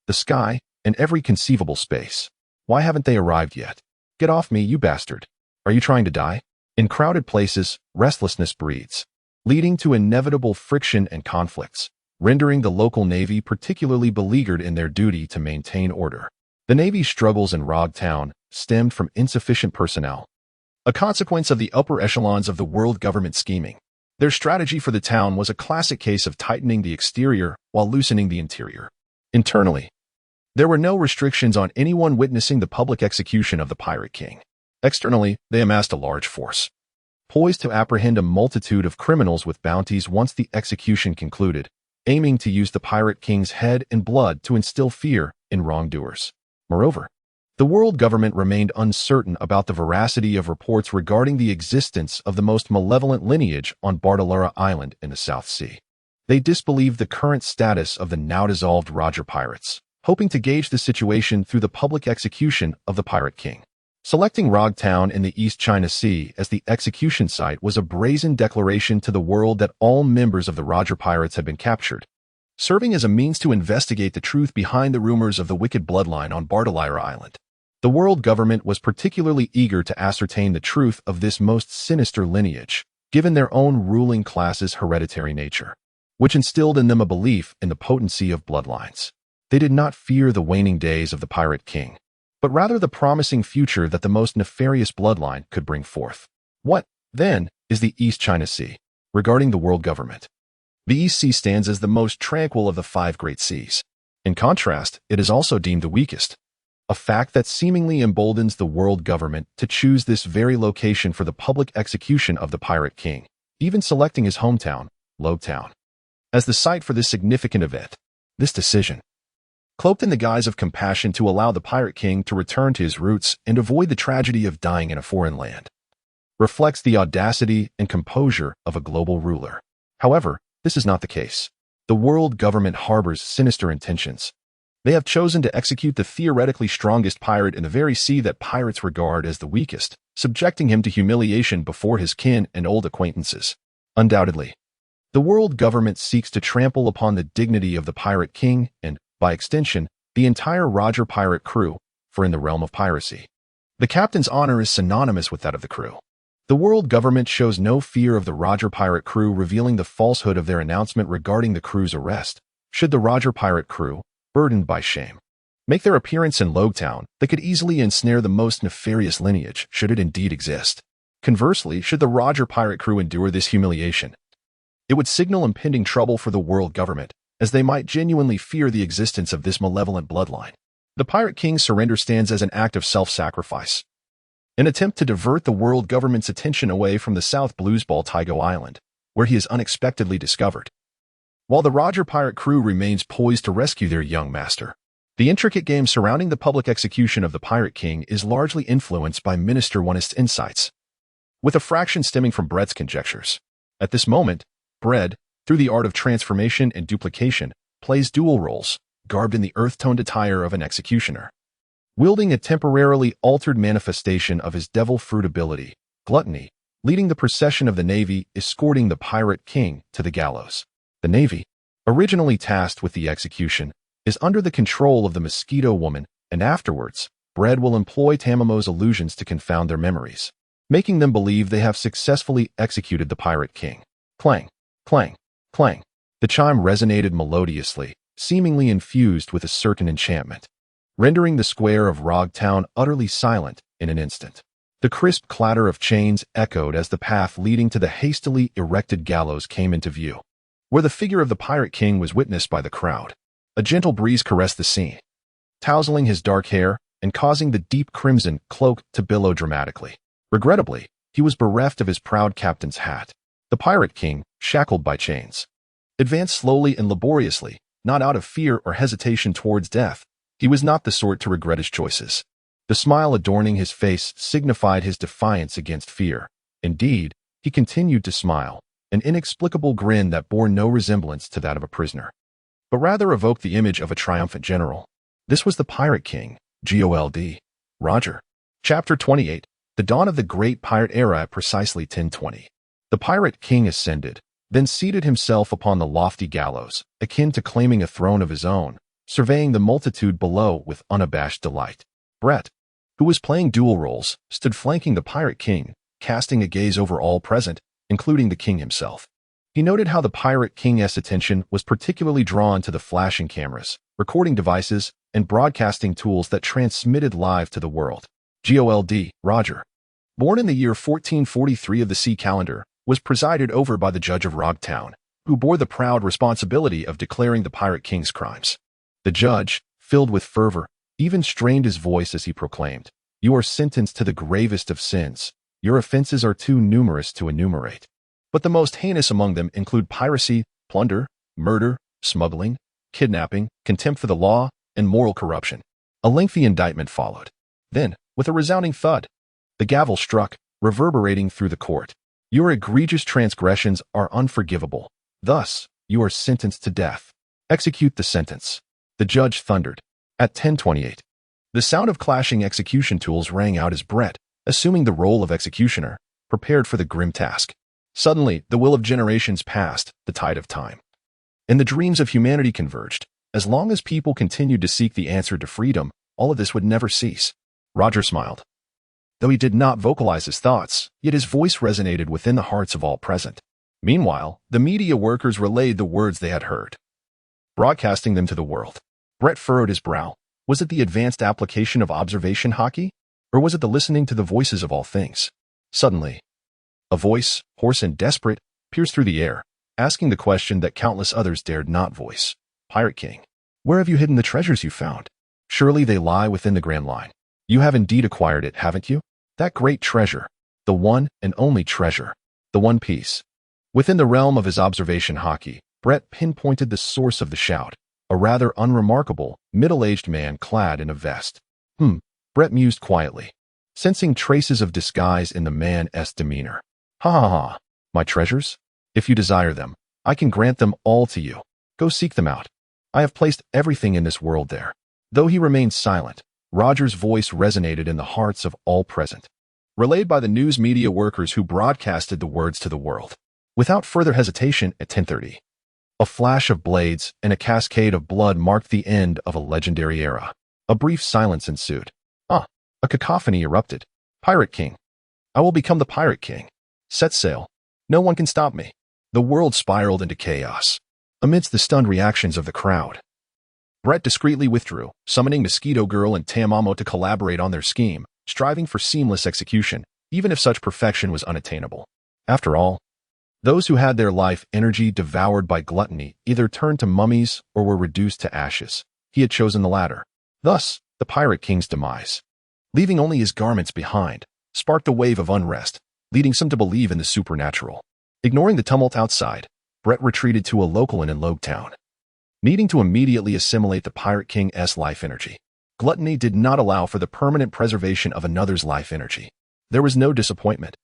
the sky, and every conceivable space. Why haven't they arrived yet? Get off me, you bastard. Are you trying to die? In crowded places, restlessness breeds, leading to inevitable friction and conflicts, rendering the local navy particularly beleaguered in their duty to maintain order. The Navy's struggles in Wano Town stemmed from insufficient personnel, a consequence of the upper echelons of the world government scheming. Their strategy for the town was a classic case of tightening the exterior while loosening the interior. Internally, there were no restrictions on anyone witnessing the public execution of the Pirate King. Externally, they amassed a large force, poised to apprehend a multitude of criminals with bounties once the execution concluded, aiming to use the Pirate King's head and blood to instill fear in wrongdoers. Moreover, the world government remained uncertain about the veracity of reports regarding the existence of the most malevolent lineage on Bartolera Island in the South Sea. They disbelieved the current status of the now-dissolved Roger pirates, hoping to gauge the situation through the public execution of the Pirate King. Selecting Wano Town in the East China Sea as the execution site was a brazen declaration to the world that all members of the Roger pirates had been captured, serving as a means to investigate the truth behind the rumors of the wicked bloodline on Bartolera Island. The world government was particularly eager to ascertain the truth of this most sinister lineage, given their own ruling class's hereditary nature, which instilled in them a belief in the potency of bloodlines. They did not fear the waning days of the Pirate King, but rather the promising future that the most nefarious bloodline could bring forth. What, then, is the East China Sea? Regarding the world government, the East Sea stands as the most tranquil of the five great seas. In contrast, it is also deemed the weakest, a fact that seemingly emboldens the world government to choose this very location for the public execution of the Pirate King, even selecting his hometown, Wano Town, as the site for this significant event. This decision, cloaked in the guise of compassion to allow the Pirate King to return to his roots and avoid the tragedy of dying in a foreign land, reflects the audacity and composure of a global ruler. However, this is not the case. The world government harbors sinister intentions. They have chosen to execute the theoretically strongest pirate in the very sea that pirates regard as the weakest, subjecting him to humiliation before his kin and old acquaintances. Undoubtedly, the world government seeks to trample upon the dignity of the Pirate King and, by extension, the entire Roger pirate crew, for in the realm of piracy, the captain's honor is synonymous with that of the crew. The world government shows no fear of the Roger pirate crew revealing the falsehood of their announcement regarding the crew's arrest. Should the Roger pirate crew, burdened by shame, make their appearance in Wano Town, they could easily ensnare the most nefarious lineage, should it indeed exist. Conversely, should the Roger pirate crew endure this humiliation, it would signal impending trouble for the world government, as they might genuinely fear the existence of this malevolent bloodline. The Pirate King's surrender stands as an act of self-sacrifice, an attempt to divert the world government's attention away from the South Bluesball Taigo Island, where he is unexpectedly discovered. While the Roger pirate crew remains poised to rescue their young master, the intricate game surrounding the public execution of the Pirate King is largely influenced by Minister Oneist's insights, with a fraction stemming from Brett's conjectures. At this moment, Brett, through the art of transformation and duplication, plays dual roles, garbed in the earth-toned attire of an executioner, wielding a temporarily altered manifestation of his devil fruit ability, gluttony, leading the procession of the Navy escorting the Pirate King to the gallows. The Navy, originally tasked with the execution, is under the control of the Mosquito Woman, and afterwards, Brett will employ Tamamo's illusions to confound their memories, making them believe they have successfully executed the Pirate King. Clang, clang, clang. The chime resonated melodiously, seemingly infused with a certain enchantment, rendering the square of Wano Town utterly silent in an instant. The crisp clatter of chains echoed as the path leading to the hastily erected gallows came into view, where the figure of the Pirate King was witnessed by the crowd. A gentle breeze caressed the scene, tousling his dark hair and causing the deep crimson cloak to billow dramatically. Regrettably, he was bereft of his proud captain's hat. The Pirate King, shackled by chains, advanced slowly and laboriously, not out of fear or hesitation towards death. He was not the sort to regret his choices. The smile adorning his face signified his defiance against fear. Indeed, he continued to smile, an inexplicable grin that bore no resemblance to that of a prisoner, but rather evoked the image of a triumphant general. This was the Pirate King, Gold. Roger. Chapter 28. The dawn of the great pirate era at precisely 1020. The pirate king ascended, then seated himself upon the lofty gallows, akin to claiming a throne of his own, surveying the multitude below with unabashed delight. Brett, who was playing dual roles, stood flanking the pirate king, casting a gaze over all present, including the king himself. He noted how the pirate king's attention was particularly drawn to the flashing cameras, recording devices, and broadcasting tools that transmitted live to the world. Gold, Roger, born in the year 1443 of the sea calendar, was presided over by the judge of Rogtown, who bore the proud responsibility of declaring the pirate king's crimes. The judge, filled with fervor, even strained his voice as he proclaimed, "You are sentenced to the gravest of sins. Your offenses are too numerous to enumerate. But the most heinous among them include piracy, plunder, murder, smuggling, kidnapping, contempt for the law, and moral corruption." A lengthy indictment followed. Then, with a resounding thud, the gavel struck, reverberating through the court. "Your egregious transgressions are unforgivable. Thus, you are sentenced to death. Execute the sentence." The judge thundered. At 10:28, the sound of clashing execution tools rang out as Brett, assuming the role of executioner, prepared for the grim task. Suddenly, the will of generations passed, the tide of time, and the dreams of humanity converged. As long as people continued to seek the answer to freedom, all of this would never cease. Roger smiled. Though he did not vocalize his thoughts, yet his voice resonated within the hearts of all present. Meanwhile, the media workers relayed the words they had heard, broadcasting them to the world. Brett furrowed his brow. Was it the advanced application of observation-He? Or was it the listening to the voices of all things? Suddenly, a voice, hoarse and desperate, pierced through the air, asking the question that countless others dared not voice. "Pirate King, where have you hidden the treasures you found? Surely they lie within the Grand Line. You have indeed acquired it, haven't you? That great treasure, the one and only treasure, the One Piece." Within the realm of his observation-He, Brett pinpointed the source of the shout, a rather unremarkable, middle-aged man clad in a vest. Brett mused quietly, sensing traces of disguise in the man's demeanor. "Ha ha ha, my treasures? If you desire them, I can grant them all to you. Go seek them out. I have placed everything in this world there." Though he remained silent, Roger's voice resonated in the hearts of all present, relayed by the news media workers who broadcasted the words to the world. Without further hesitation, at 10:30, a flash of blades and a cascade of blood marked the end of a legendary era. A brief silence ensued. A cacophony erupted. "Pirate King. I will become the Pirate King. Set sail. No one can stop me." The world spiraled into chaos. Amidst the stunned reactions of the crowd, Brett discreetly withdrew, summoning Mosquito Girl and Tamamo to collaborate on their scheme, striving for seamless execution, even if such perfection was unattainable. After all, those who had their life energy devoured by gluttony either turned to mummies or were reduced to ashes. He had chosen the latter. Thus, the Pirate King's demise, leaving only his garments behind, sparked a wave of unrest, leading some to believe in the supernatural. Ignoring the tumult outside, Brett retreated to a local inn in Logtown, needing to immediately assimilate the Pirate King's life energy. Gluttony did not allow for the permanent preservation of another's life energy. There was no disappointment.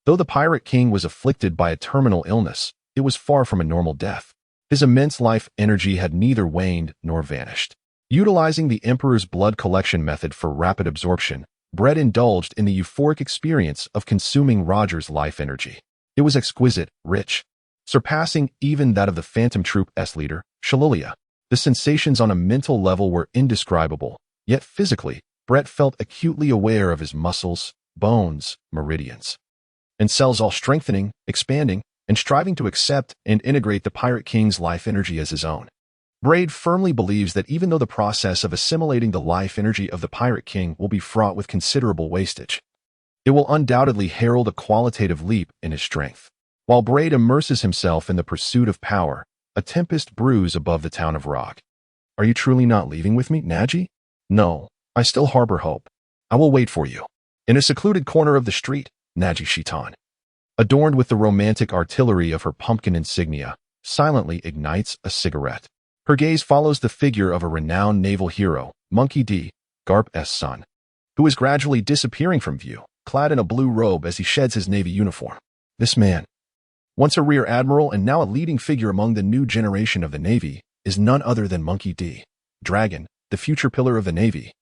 Though the Pirate King was afflicted by a terminal illness, it was far from a normal death. His immense life energy had neither waned nor vanished. Utilizing the Emperor's blood collection method for rapid absorption, Brett indulged in the euphoric experience of consuming Roger's life energy. It was exquisite, rich, surpassing even that of the Phantom Troop's leader, Shalilia. The sensations on a mental level were indescribable, yet physically, Brett felt acutely aware of his muscles, bones, meridians, and cells all strengthening, expanding, and striving to accept and integrate the Pirate King's life energy as his own. Braid firmly believes that even though the process of assimilating the life energy of the Pirate King will be fraught with considerable wastage, it will undoubtedly herald a qualitative leap in his strength. While Braid immerses himself in the pursuit of power, a tempest brews above the town of Rog. "Are you truly not leaving with me, Naji?" "No, I still harbor hope. I will wait for you." In a secluded corner of the street, Naji Shitan, adorned with the romantic artillery of her pumpkin insignia, silently ignites a cigarette. Her gaze follows the figure of a renowned naval hero, Monkey D, Garp's son, who is gradually disappearing from view, clad in a blue robe as he sheds his Navy uniform. This man, once a rear admiral and now a leading figure among the new generation of the Navy, is none other than Monkey D, Dragon, the future pillar of the Navy.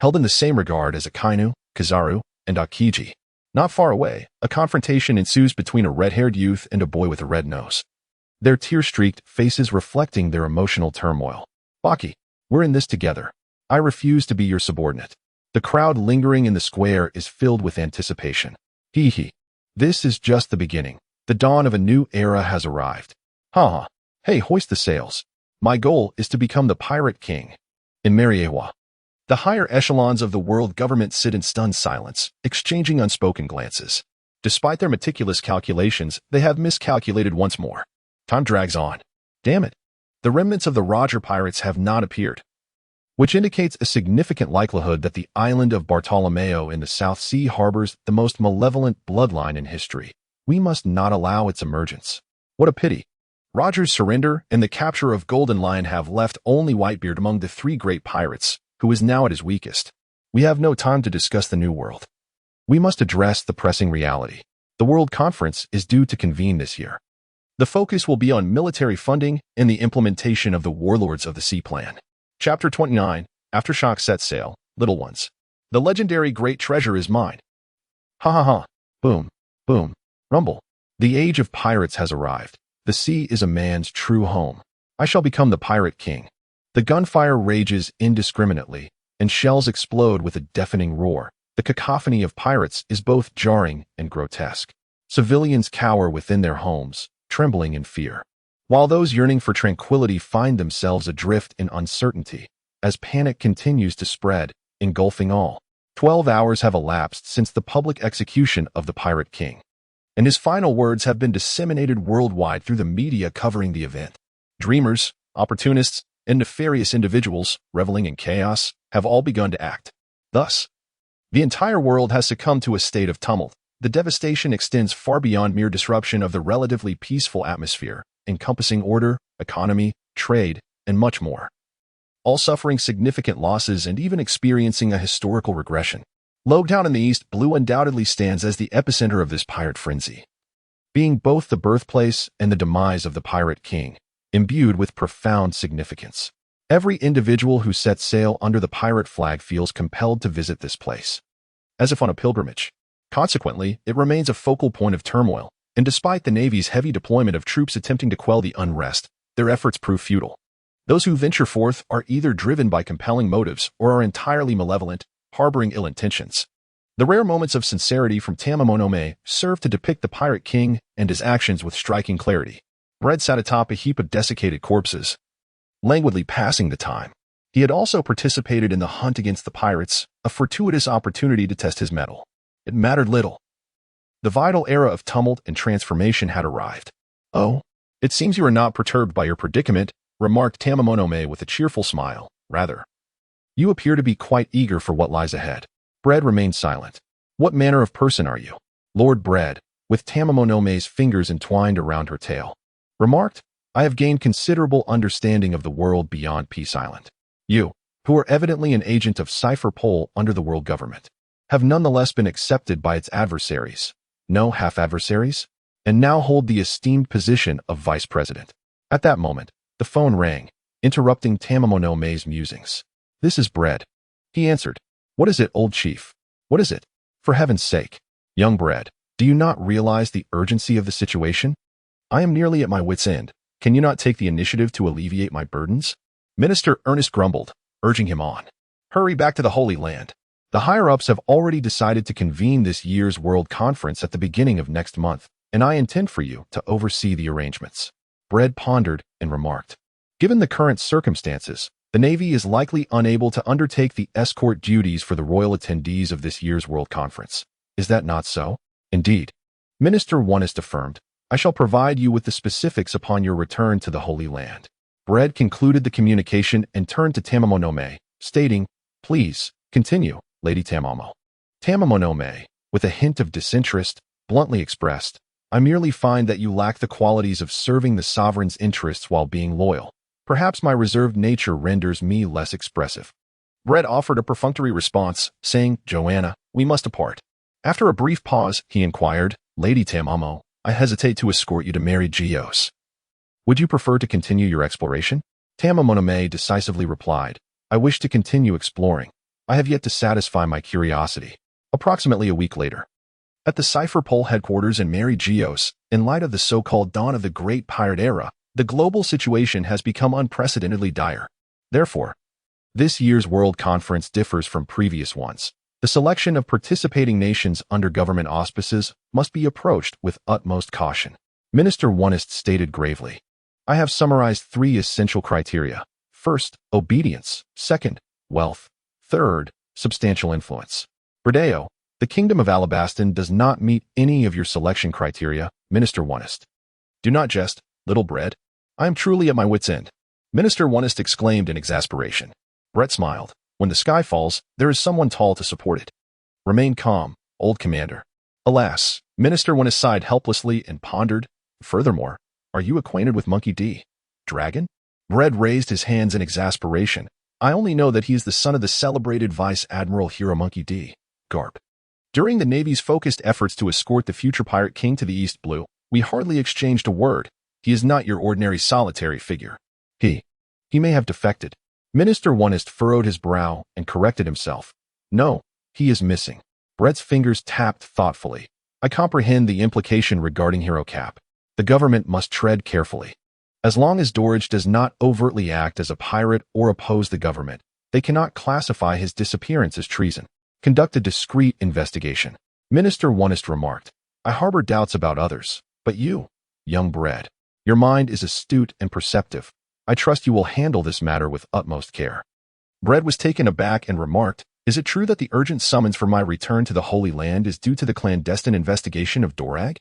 Held in the same regard as Akainu, Kizaru, and Akiji. Not far away, a confrontation ensues between a red-haired youth and a boy with a red nose, their tear-streaked faces reflecting their emotional turmoil. Baki, we're in this together. I refuse to be your subordinate. The crowd lingering in the square is filled with anticipation. He. This is just the beginning. The dawn of a new era has arrived. Haha. Hey, hoist the sails. My goal is to become the pirate king. In Mariewa, the higher echelons of the world government sit in stunned silence, exchanging unspoken glances. Despite their meticulous calculations, they have miscalculated once more. Time drags on. Damn it. The remnants of the Roger pirates have not appeared, which indicates a significant likelihood that the island of Bartolomeo in the South Sea harbors the most malevolent bloodline in history. We must not allow its emergence. What a pity. Roger's surrender and the capture of Golden Lion have left only Whitebeard among the three great pirates, who is now at his weakest. We have no time to discuss the New World. We must address the pressing reality. The World Conference is due to convene this year. The focus will be on military funding and the implementation of the Warlords of the Sea Plan. Chapter 29, Aftershock Set Sail, Little Ones. The legendary Great Treasure is mine. Ha ha ha. Boom. Boom. Rumble. The age of pirates has arrived. The sea is a man's true home. I shall become the Pirate King. The gunfire rages indiscriminately, and shells explode with a deafening roar. The cacophony of pirates is both jarring and grotesque. Civilians cower within their homes, trembling in fear, while those yearning for tranquility find themselves adrift in uncertainty, as panic continues to spread, engulfing all. 12 hours have elapsed since the public execution of the Pirate King, and his final words have been disseminated worldwide through the media covering the event. Dreamers, opportunists, and nefarious individuals, reveling in chaos, have all begun to act. Thus, the entire world has succumbed to a state of tumult. The devastation extends far beyond mere disruption of the relatively peaceful atmosphere, encompassing order, economy, trade, and much more. All suffering significant losses and even experiencing a historical regression. Logtown in the East Blue undoubtedly stands as the epicenter of this pirate frenzy, being both the birthplace and the demise of the Pirate King, imbued with profound significance. Every individual who sets sail under the pirate flag feels compelled to visit this place, as if on a pilgrimage. Consequently, it remains a focal point of turmoil, and despite the Navy's heavy deployment of troops attempting to quell the unrest, their efforts prove futile. Those who venture forth are either driven by compelling motives or are entirely malevolent, harboring ill intentions. The rare moments of sincerity from Tamamonome serve to depict the Pirate King and his actions with striking clarity. Red sat atop a heap of desiccated corpses, languidly passing the time. He had also participated in the hunt against the pirates, a fortuitous opportunity to test his mettle. It mattered little. The vital era of tumult and transformation had arrived. Oh, it seems you are not perturbed by your predicament, remarked Tamamonome with a cheerful smile. Rather, you appear to be quite eager for what lies ahead. Bread remained silent. What manner of person are you? Lord Bread, with Tamamonome's fingers entwined around her tail, remarked, I have gained considerable understanding of the world beyond Peace Island. You, who are evidently an agent of Cipher Pole under the world government, have nonetheless been accepted by its adversaries, no half-adversaries, and now hold the esteemed position of vice president. At that moment, the phone rang, interrupting Tamamonome's musings. This is Bread. He answered. What is it, old chief? What is it? For heaven's sake. Young Bread, do you not realize the urgency of the situation? I am nearly at my wit's end. Can you not take the initiative to alleviate my burdens? Minister Ernest grumbled, urging him on. Hurry back to the Holy Land. The higher-ups have already decided to convene this year's World Conference at the beginning of next month, and I intend for you to oversee the arrangements. Bread pondered and remarked. Given the current circumstances, the Navy is likely unable to undertake the escort duties for the royal attendees of this year's World Conference. Is that not so? Indeed. Minister Onest affirmed. I shall provide you with the specifics upon your return to the Holy Land. Bread concluded the communication and turned to Tamamonome, stating, Please, continue, Lady Tamamo. Tamamonome, with a hint of disinterest, bluntly expressed, I merely find that you lack the qualities of serving the sovereign's interests while being loyal. Perhaps my reserved nature renders me less expressive. Bread offered a perfunctory response, saying, Joanna, we must depart. After a brief pause, he inquired, Lady Tamamo, I hesitate to escort you to marry Geos. Would you prefer to continue your exploration? Tamamonome decisively replied, I wish to continue exploring. I have yet to satisfy my curiosity. Approximately a week later, at the Cipher Pole headquarters in Mary Geos, in light of the so-called dawn of the Great Pirate Era, the global situation has become unprecedentedly dire. Therefore, this year's World Conference differs from previous ones. The selection of participating nations under government auspices must be approached with utmost caution. Minister Wonist stated gravely, I have summarized 3 essential criteria. First, obedience. Second, wealth. Third, substantial influence. Bredeo, the Kingdom of Alabastan does not meet any of your selection criteria, Minister Wonist. Do not jest, little Bread. I am truly at my wit's end. Minister Wonist exclaimed in exasperation. Brett smiled. When the sky falls, there is someone tall to support it. Remain calm, old commander. Alas, Minister Wonist sighed helplessly and pondered. Furthermore, are you acquainted with Monkey D? Dragon? Bread raised his hands in exasperation. I only know that he is the son of the celebrated Vice Admiral Hero Monkey D. Garp. During the Navy's focused efforts to escort the future Pirate King to the East Blue, we hardly exchanged a word. He is not your ordinary solitary figure. He may have defected. Minister Wonist furrowed his brow and corrected himself. No, he is missing. Brett's fingers tapped thoughtfully. I comprehend the implication regarding Hero Cap. The government must tread carefully. As long as Dorage does not overtly act as a pirate or oppose the government, they cannot classify his disappearance as treason. Conduct a discreet investigation. Minister Wonist remarked, I harbor doubts about others, but you, young Bread, your mind is astute and perceptive. I trust you will handle this matter with utmost care. Bread was taken aback and remarked, Is it true that the urgent summons for my return to the Holy Land is due to the clandestine investigation of Dorag?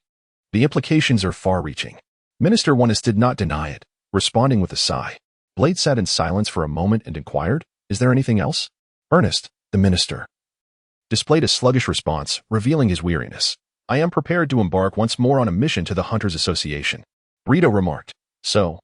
The implications are far-reaching. Minister Wonist did not deny it, responding with a sigh. Blade sat in silence for a moment and inquired, Is there anything else? Ernest, the minister, displayed a sluggish response, revealing his weariness. I am prepared to embark once more on a mission to the Hunters Association. Brito remarked, So,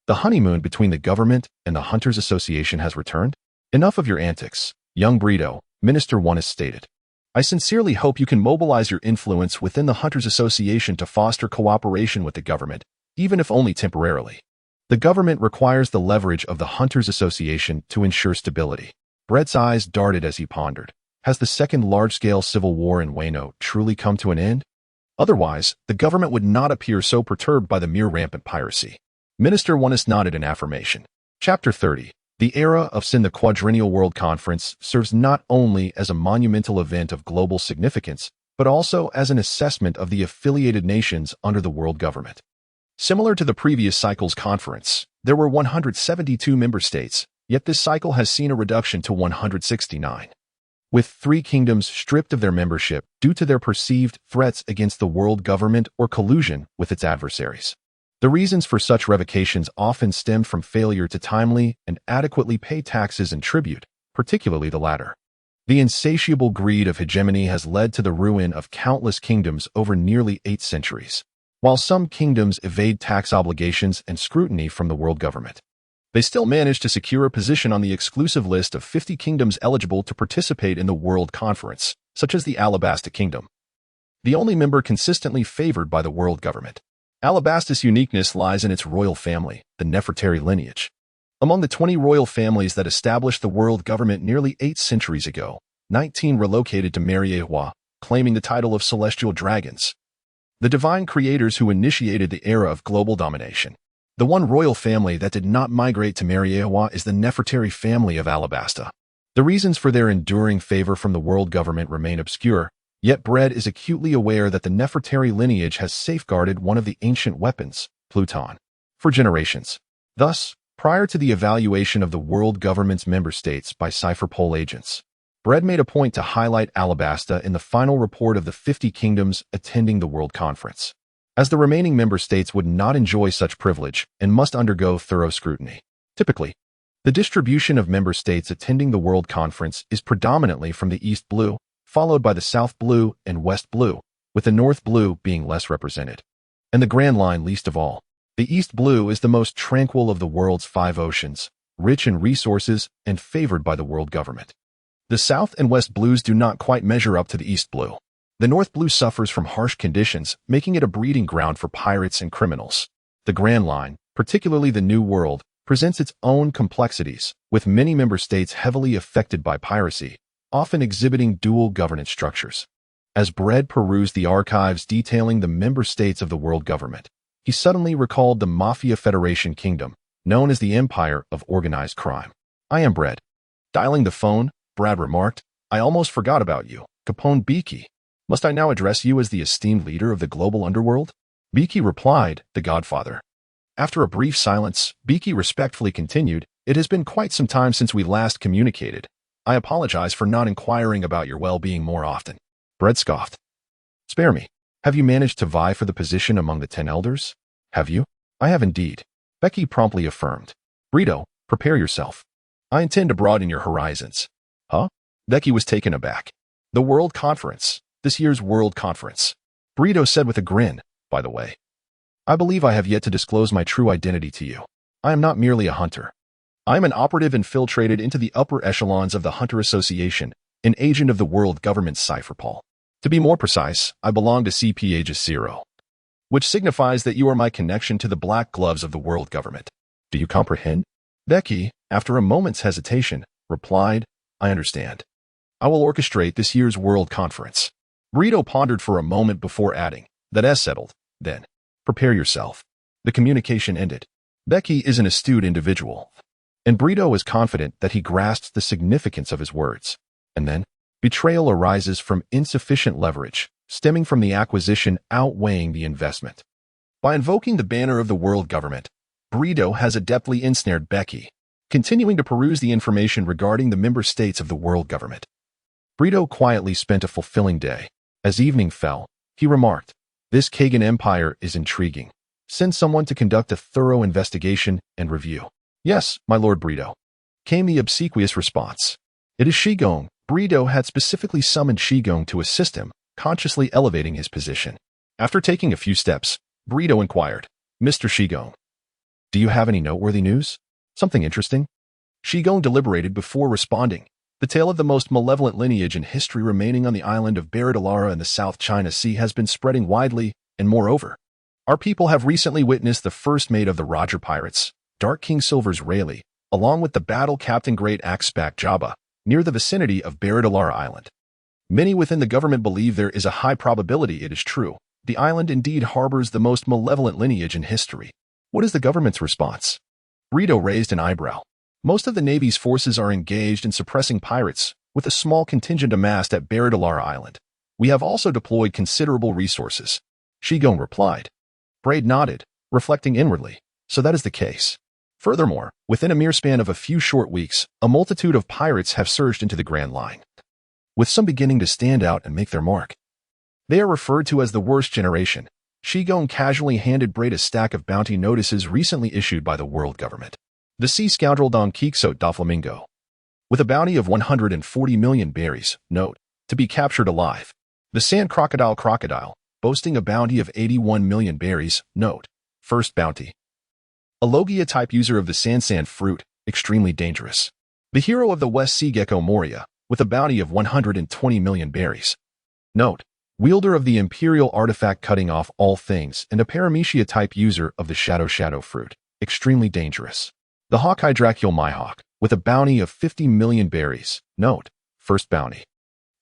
the honeymoon between the government and the Hunters Association has returned? Enough of your antics, young Brito, Minister Wonist stated. I sincerely hope you can mobilize your influence within the Hunters Association to foster cooperation with the government, even if only temporarily. The government requires the leverage of the Hunters Association to ensure stability. Brett's eyes darted as he pondered. Has the second large-scale civil war in Wano truly come to an end? Otherwise, the government would not appear so perturbed by the mere rampant piracy. Minister Wonist nodded in affirmation. Chapter 30. The era of Sin. The Quadrennial World Conference serves not only as a monumental event of global significance, but also as an assessment of the affiliated nations under the world government. Similar to the previous cycle's conference, there were 172 member states, yet this cycle has seen a reduction to 169. With 3 kingdoms stripped of their membership due to their perceived threats against the world government or collusion with its adversaries. The reasons for such revocations often stemmed from failure to timely and adequately pay taxes and tribute, particularly the latter. The insatiable greed of hegemony has led to the ruin of countless kingdoms over nearly 8 centuries. While some kingdoms evade tax obligations and scrutiny from the world government, they still manage to secure a position on the exclusive list of 50 kingdoms eligible to participate in the World Conference, such as the Alabasta Kingdom, the only member consistently favored by the world government. Alabasta's uniqueness lies in its royal family, the Nefertari lineage. Among the 20 royal families that established the world government nearly 8 centuries ago, 19 relocated to Mariewa, claiming the title of celestial dragons, the divine creators who initiated the era of global domination. The one royal family that did not migrate to Mariewa is the Nefertari family of Alabasta. The reasons for their enduring favor from the world government remain obscure, yet Bread is acutely aware that the Nefertari lineage has safeguarded one of the ancient weapons, Pluton, for generations. Thus, prior to the evaluation of the world government's member states by Cipher Pole agents, Bread made a point to highlight Alabasta in the final report of the 50 kingdoms attending the World Conference, as the remaining member states would not enjoy such privilege and must undergo thorough scrutiny. Typically, the distribution of member states attending the World Conference is predominantly from the East Blue, followed by the South Blue and West Blue, with the North Blue being less represented, and the Grand Line least of all. The East Blue is the most tranquil of the world's 5 oceans, rich in resources and favored by the world government. The South and West Blues do not quite measure up to the East Blue. The North Blue suffers from harsh conditions, making it a breeding ground for pirates and criminals. The Grand Line, particularly the New World, presents its own complexities, with many member states heavily affected by piracy, often exhibiting dual governance structures. As Bread perused the archives detailing the member states of the world government, he suddenly recalled the Mafia Federation Kingdom, known as the Empire of Organized Crime. "I am Bread." Dialing the phone, Brad remarked, "I almost forgot about you, Capone Beaky. Must I now address you as the esteemed leader of the global underworld?" Beaky replied, "The Godfather." After a brief silence, Beaky respectfully continued, "It has been quite some time since we last communicated. I apologize for not inquiring about your well-being more often." Bread scoffed. "Spare me. Have you managed to vie for the position among the 10 elders? Have you?" "I have indeed," Becky promptly affirmed. "Brito, prepare yourself. I intend to broaden your horizons." "Huh?" Becky was taken aback. "The World Conference. This year's World Conference." Brito said with a grin, "By the way, I believe I have yet to disclose my true identity to you. I am not merely a hunter. I am an operative infiltrated into the upper echelons of the Hunter Association, an agent of the world government's Cypherpol. To be more precise, I belong to CP Aegis Zero, which signifies that you are my connection to the black gloves of the world government. Do you comprehend?" Becky, after a moment's hesitation, replied, "I understand. I will orchestrate this year's World Conference." Brito pondered for a moment before adding, "That's settled, then. Prepare yourself." The communication ended. Becky is an astute individual, and Brito is confident that he grasps the significance of his words. And then, betrayal arises from insufficient leverage, stemming from the acquisition outweighing the investment. By invoking the banner of the world government, Brito has adeptly ensnared Becky, continuing to peruse the information regarding the member states of the world government. Brito quietly spent a fulfilling day. As evening fell, he remarked, "This Kagan Empire is intriguing. Send someone to conduct a thorough investigation and review." "Yes, my Lord Brito," came the obsequious response. "It is Shigong." Brito had specifically summoned Shigong to assist him, consciously elevating his position. After taking a few steps, Brito inquired, "Mr. Shigong, do you have any noteworthy news? Something interesting?" Shigong deliberated before responding. "The tale of the most malevolent lineage in history remaining on the island of Baradolara in the South China Sea has been spreading widely, and moreover, our people have recently witnessed the first mate of the Roger pirates, Dark King Silver's Rayleigh, along with the battle Captain Great Axeback Jabba, near the vicinity of Baradolara Island. Many within the government believe there is a high probability it is true. The island indeed harbors the most malevolent lineage in history." "What is the government's response?" Brito raised an eyebrow. "Most of the Navy's forces are engaged in suppressing pirates, with a small contingent amassed at Baradolara Island. We have also deployed considerable resources." Shigong replied. Braid nodded, reflecting inwardly. "So that is the case. Furthermore, within a mere span of a few short weeks, a multitude of pirates have surged into the Grand Line, with some beginning to stand out and make their mark. They are referred to as the worst generation." Shigong casually handed Braid a stack of bounty notices recently issued by the world government. "The sea scoundrel Don Quixote da Flamingo, with a bounty of 140 million berries, note, to be captured alive. The sand crocodile, boasting a bounty of 81 million berries, note, first bounty. A Logia-type user of the sand fruit, extremely dangerous. The hero of the West Sea Gecko Moria, with a bounty of 120 million berries. Note, wielder of the Imperial artifact cutting off all things and a Paramecia-type user of the Shadow fruit, extremely dangerous. The Hawkeye Dracule Myhawk, with a bounty of 50 million berries, note, first bounty.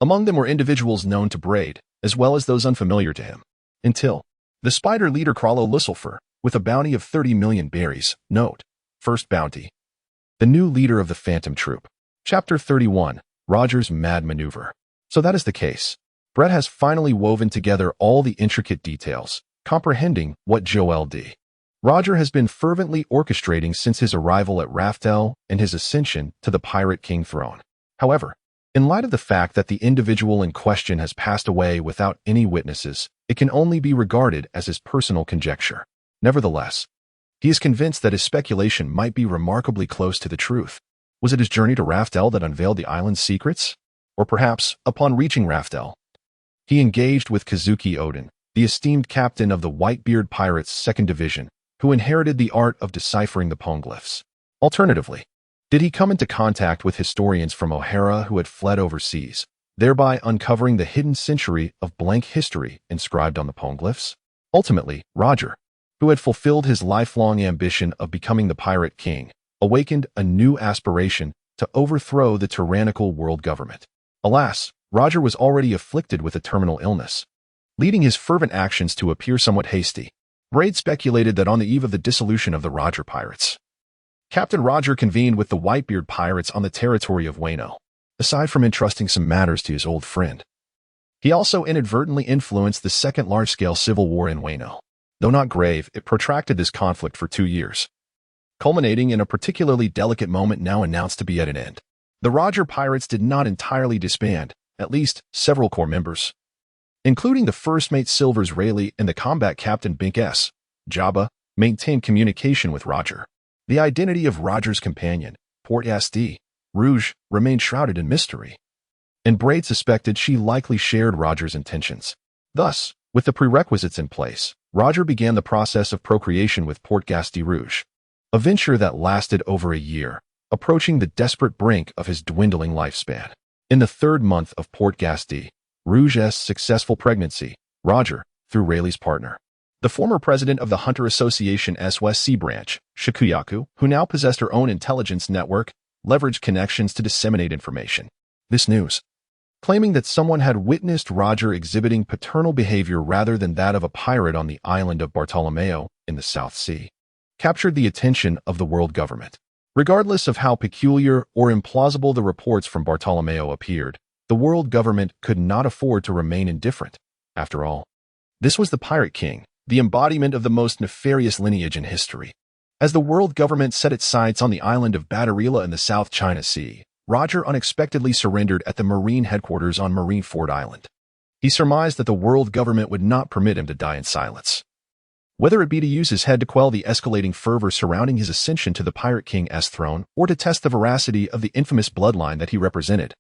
Among them were individuals known to Braid, as well as those unfamiliar to him. Until the Spider leader Krallo Lucifer, with a bounty of 30 million berries, note, first bounty. The new leader of the Phantom Troop. Chapter 31, Roger's Mad Maneuver. So that is the case. Brett has finally woven together all the intricate details, comprehending what Joel D. Roger has been fervently orchestrating since his arrival at Raftel and his ascension to the Pirate King throne. However, in light of the fact that the individual in question has passed away without any witnesses, it can only be regarded as his personal conjecture. Nevertheless, he is convinced that his speculation might be remarkably close to the truth. Was it his journey to Raftel that unveiled the island's secrets? Or perhaps, upon reaching Raftel, he engaged with Kazuki Odin, the esteemed captain of the Whitebeard Pirates' 2nd Division, who inherited the art of deciphering the poneglyphs. Alternatively, did he come into contact with historians from O'Hara who had fled overseas, thereby uncovering the hidden century of blank history inscribed on the poneglyphs? Ultimately, Roger, who had fulfilled his lifelong ambition of becoming the Pirate King, awakened a new aspiration to overthrow the tyrannical world government. Alas, Roger was already afflicted with a terminal illness, leading his fervent actions to appear somewhat hasty. Braid speculated that on the eve of the dissolution of the Roger Pirates, Captain Roger convened with the Whitebeard Pirates on the territory of Wano. Aside from entrusting some matters to his old friend, he also inadvertently influenced the second large-scale civil war in Wano. Though not grave, it protracted this conflict for 2 years, culminating in a particularly delicate moment now announced to be at an end. The Roger Pirates did not entirely disband. At least several core members, including the first mate Silvers Rayleigh and the combat captain Bink S. Jabba, maintained communication with Roger. The identity of Roger's companion, pirates.He, Rouge, remained shrouded in mystery, and Braid suspected she likely shared Roger's intentions. Thus, with the prerequisites in place, Roger began the process of procreation with pirates.He Rouge, a venture that lasted over a year, approaching the desperate brink of his dwindling lifespan. In the 3rd month of pirates.He Rouge's successful pregnancy, Roger, through Rayleigh's partner, the former president of the Hunter Association's West Sea branch, Shikuyaku, who now possessed her own intelligence network, leveraged connections to disseminate information. This news, claiming that someone had witnessed Roger exhibiting paternal behavior rather than that of a pirate on the island of Bartolomeo in the South Sea, captured the attention of the world government. Regardless of how peculiar or implausible the reports from Bartolomeo appeared, the world government could not afford to remain indifferent. After all, this was the Pirate King, the embodiment of the most nefarious lineage in history. As the world government set its sights on the island of Badarila in the South China Sea, Roger unexpectedly surrendered at the Marine headquarters on Marineford Island. He surmised that the world government would not permit him to die in silence, whether it be to use his head to quell the escalating fervor surrounding his ascension to the Pirate King's throne or to test the veracity of the infamous bloodline that he represented,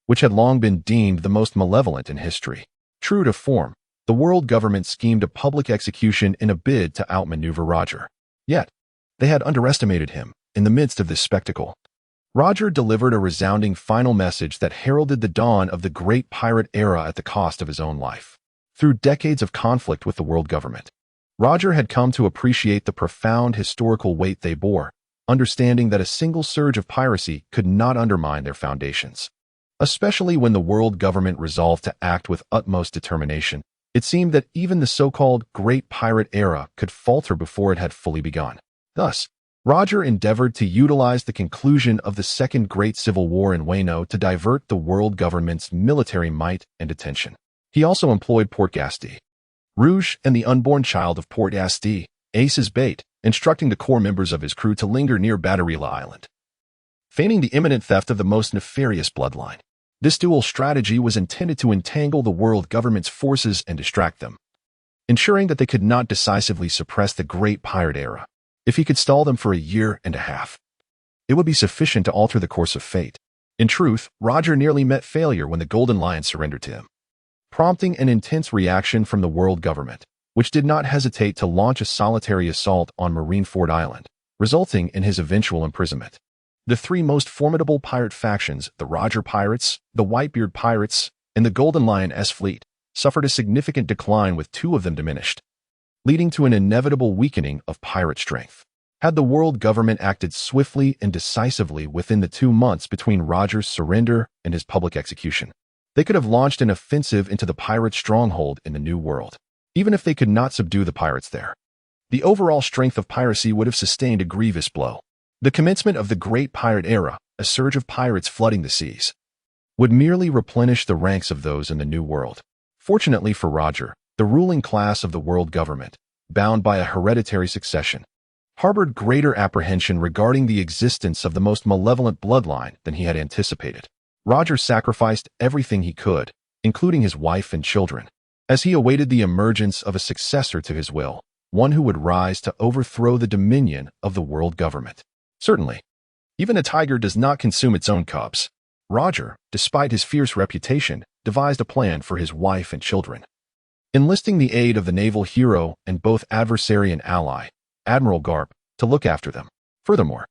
which had long been deemed the most malevolent in history. True to form, the world government schemed a public execution in a bid to outmaneuver Roger. Yet, they had underestimated him. In the midst of this spectacle, Roger delivered a resounding final message that heralded the dawn of the great pirate era at the cost of his own life. Through decades of conflict with the world government, Roger had come to appreciate the profound historical weight they bore, understanding that a single surge of piracy could not undermine their foundations. Especially when the world government resolved to act with utmost determination, it seemed that even the so-called Great Pirate Era could falter before it had fully begun. Thus, Roger endeavored to utilize the conclusion of the Second Great Civil War in Wano to divert the world government's military might and attention. He also employed pirates.He Rouge and the unborn child of pirates.He, Ace as bait, instructing the core members of his crew to linger near Badarila Island, feigning the imminent theft of the most nefarious bloodline. This dual strategy was intended to entangle the world government's forces and distract them, ensuring that they could not decisively suppress the Great Pirate Era. If he could stall them for a year and a half, it would be sufficient to alter the course of fate. In truth, Roger nearly met failure when the Golden Lion surrendered to him, prompting an intense reaction from the world government, which did not hesitate to launch a solitary assault on Marineford Island, resulting in his eventual imprisonment. The 3 most formidable pirate factions, the Roger Pirates, the Whitebeard Pirates, and the Golden Lion's fleet, suffered a significant decline with 2 of them diminished, leading to an inevitable weakening of pirate strength. Had the world government acted swiftly and decisively within the 2 months between Roger's surrender and his public execution, they could have launched an offensive into the pirate stronghold in the New World. Even if they could not subdue the pirates there, the overall strength of piracy would have sustained a grievous blow. The commencement of the Great Pirate Era, a surge of pirates flooding the seas, would merely replenish the ranks of those in the New World. Fortunately for Roger, the ruling class of the world government, bound by a hereditary succession, harbored greater apprehension regarding the existence of the most malevolent bloodline than he had anticipated. Roger sacrificed everything he could, including his wife and children, as he awaited the emergence of a successor to his will, one who would rise to overthrow the dominion of the world government. Certainly, even a tiger does not consume its own cubs. Roger, despite his fierce reputation, devised a plan for his wife and children, enlisting the aid of the naval hero and both adversary and ally, Admiral Garp, to look after them. Furthermore,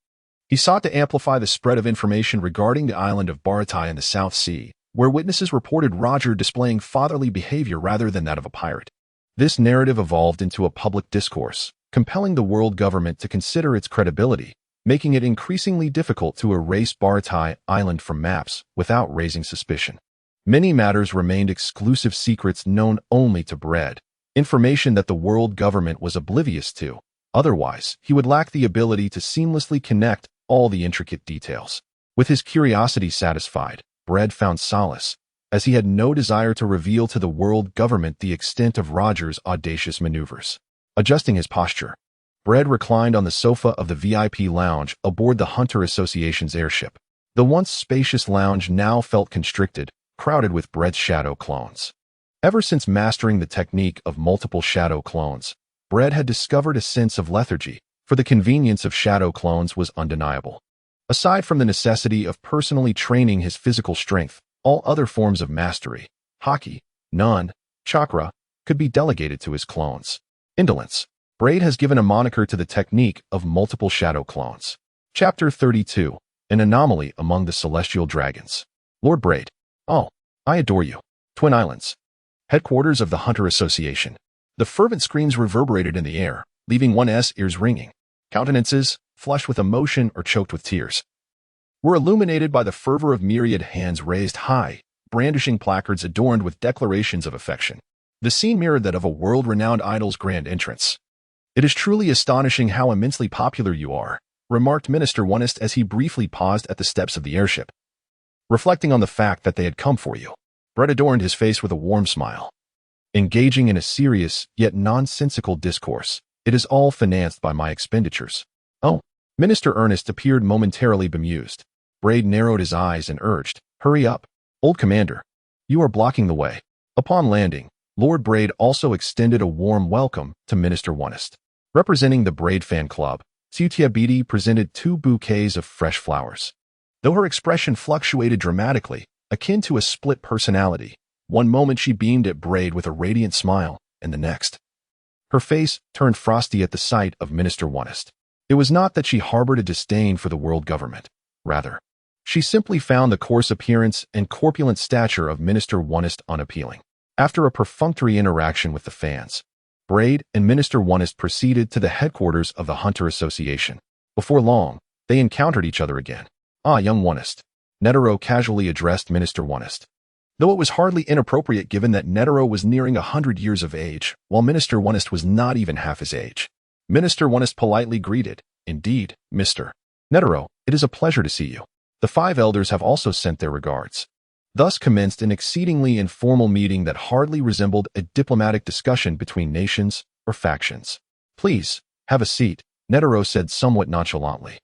he sought to amplify the spread of information regarding the island of Baratai in the South Sea, where witnesses reported Roger displaying fatherly behavior rather than that of a pirate. This narrative evolved into a public discourse, compelling the world government to consider its credibility, making it increasingly difficult to erase Baratai Island from maps without raising suspicion. Many matters remained exclusive secrets known only to Bread, information that the world government was oblivious to. Otherwise, he would lack the ability to seamlessly connect all the intricate details. With his curiosity satisfied, Bread found solace, as he had no desire to reveal to the world government the extent of Roger's audacious maneuvers. Adjusting his posture, Bread reclined on the sofa of the VIP lounge aboard the Hunter Association's airship. The once spacious lounge now felt constricted, crowded with Bread's shadow clones. Ever since mastering the technique of multiple shadow clones, Bread had discovered a sense of lethargy, for the convenience of shadow clones was undeniable. Aside from the necessity of personally training his physical strength, all other forms of mastery, haki, nun, chakra, could be delegated to his clones. Indolence. Bread has given a moniker to the technique of multiple shadow clones. Chapter 32. An anomaly among the celestial dragons. Lord Bread. Oh, I adore you. Twin Islands. Headquarters of the Hunter Association. The fervent screams reverberated in the air, leaving one's ears ringing. Countenances, flushed with emotion or choked with tears, were illuminated by the fervor of myriad hands raised high, brandishing placards adorned with declarations of affection. The scene mirrored that of a world-renowned idol's grand entrance. "It is truly astonishing how immensely popular you are," remarked Minister Wonist as he briefly paused at the steps of the airship, reflecting on the fact that they had come for you. Bread adorned his face with a warm smile. "Engaging in a serious, yet nonsensical discourse, it is all financed by my expenditures." "Oh." Minister Ernest appeared momentarily bemused. Bread narrowed his eyes and urged, "Hurry up, old commander. You are blocking the way." Upon landing, Lord Bread also extended a warm welcome to Minister Wonist. Representing the Bread fan club, Sutia Beatty presented 2 bouquets of fresh flowers. Though her expression fluctuated dramatically, akin to a split personality, one moment she beamed at Bread with a radiant smile, and the next, her face turned frosty at the sight of Minister Wonist. It was not that she harbored a disdain for the world government. Rather, she simply found the coarse appearance and corpulent stature of Minister Wonist unappealing. After a perfunctory interaction with the fans, Bread and Minister Wonist proceeded to the headquarters of the Hunter Association. Before long, they encountered each other again. "Ah, young Wonist," Netero casually addressed Minister Wonist. Though it was hardly inappropriate given that Netero was nearing 100 years of age, while Minister Wonist was not even half his age. Minister Wonist politely greeted, "Indeed, Mr. Netero, it is a pleasure to see you. The 5 elders have also sent their regards." Thus commenced an exceedingly informal meeting that hardly resembled a diplomatic discussion between nations or factions. "Please, have a seat," Netero said somewhat nonchalantly.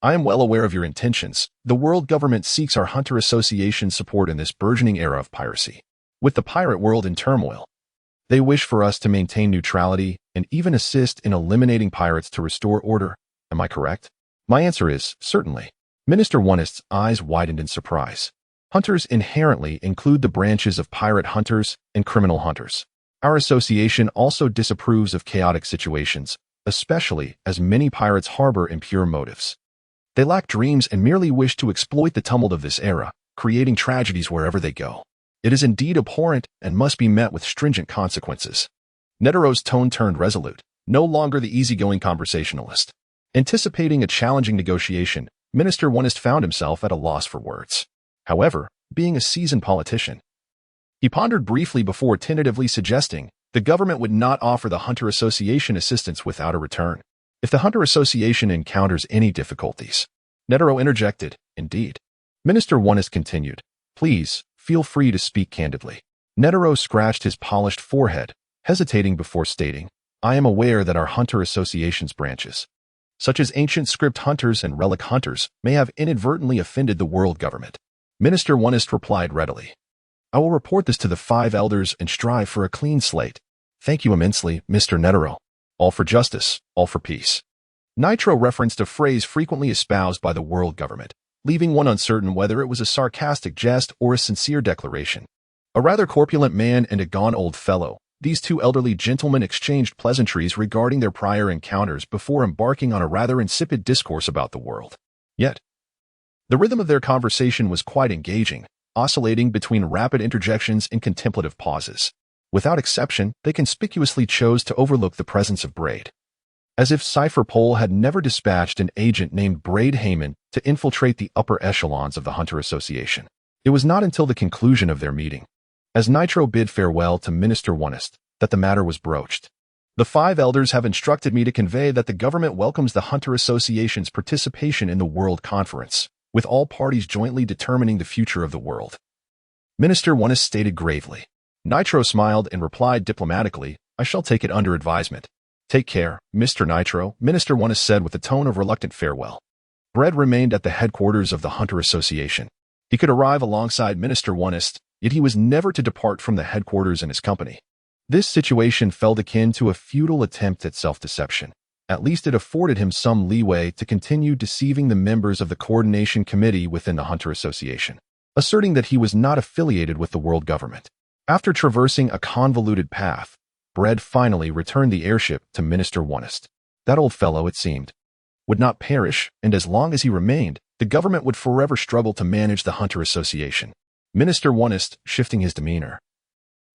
"I am well aware of your intentions. The world government seeks our Hunter Association support in this burgeoning era of piracy. With the pirate world in turmoil, they wish for us to maintain neutrality and even assist in eliminating pirates to restore order. Am I correct?" My answer is, certainly. Minister Wonist's eyes widened in surprise. Hunters inherently include the branches of pirate hunters and criminal hunters. Our association also disapproves of chaotic situations, especially as many pirates harbor impure motives. They lack dreams and merely wish to exploit the tumult of this era, creating tragedies wherever they go. It is indeed abhorrent and must be met with stringent consequences. Netero's tone turned resolute, no longer the easygoing conversationalist. Anticipating a challenging negotiation, Minister Wonist found himself at a loss for words. However, being a seasoned politician, he pondered briefly before tentatively suggesting the government would not offer the Hunter Association assistance without a return. If the Hunter Association encounters any difficulties, Netero interjected, "Indeed." Minister Wonist continued, "Please, feel free to speak candidly." Netero scratched his polished forehead, hesitating before stating, "I am aware that our Hunter Association's branches, such as ancient script hunters and relic hunters, may have inadvertently offended the world government." Minister Wonist replied readily, "I will report this to the 5 elders and strive for a clean slate. Thank you immensely, Mr. Netero. All for justice, all for peace." Nitro referenced a phrase frequently espoused by the world government, leaving one uncertain whether it was a sarcastic jest or a sincere declaration. A rather corpulent man and a gaunt old fellow, these 2 elderly gentlemen exchanged pleasantries regarding their prior encounters before embarking on a rather insipid discourse about the world. Yet, the rhythm of their conversation was quite engaging, oscillating between rapid interjections and contemplative pauses. Without exception, they conspicuously chose to overlook the presence of Bread. as if Cypher Pole had never dispatched an agent named Braid Heyman to infiltrate the upper echelons of the Hunter Association. It was not until the conclusion of their meeting, as Nitro bid farewell to Minister Wonest, that the matter was broached. The 5 elders have instructed me to convey that the government welcomes the Hunter Association's participation in the World Conference, with all parties jointly determining the future of the world. Minister Wonest stated gravely. Nitro smiled and replied diplomatically, I shall take it under advisement. Take care, Mr. Nitro, Minister Wonest said with a tone of reluctant farewell. Bread remained at the headquarters of the Hunter Association. He could arrive alongside Minister Wonest, yet he was never to depart from the headquarters in his company. This situation felt akin to a futile attempt at self-deception. At least it afforded him some leeway to continue deceiving the members of the coordination committee within the Hunter Association, asserting that he was not affiliated with the world government. After traversing a convoluted path, Bread finally returned the airship to Minister Wonest. That old fellow, it seemed, would not perish, and as long as he remained, the government would forever struggle to manage the Hunter Association. Minister Wonest, shifting his demeanor,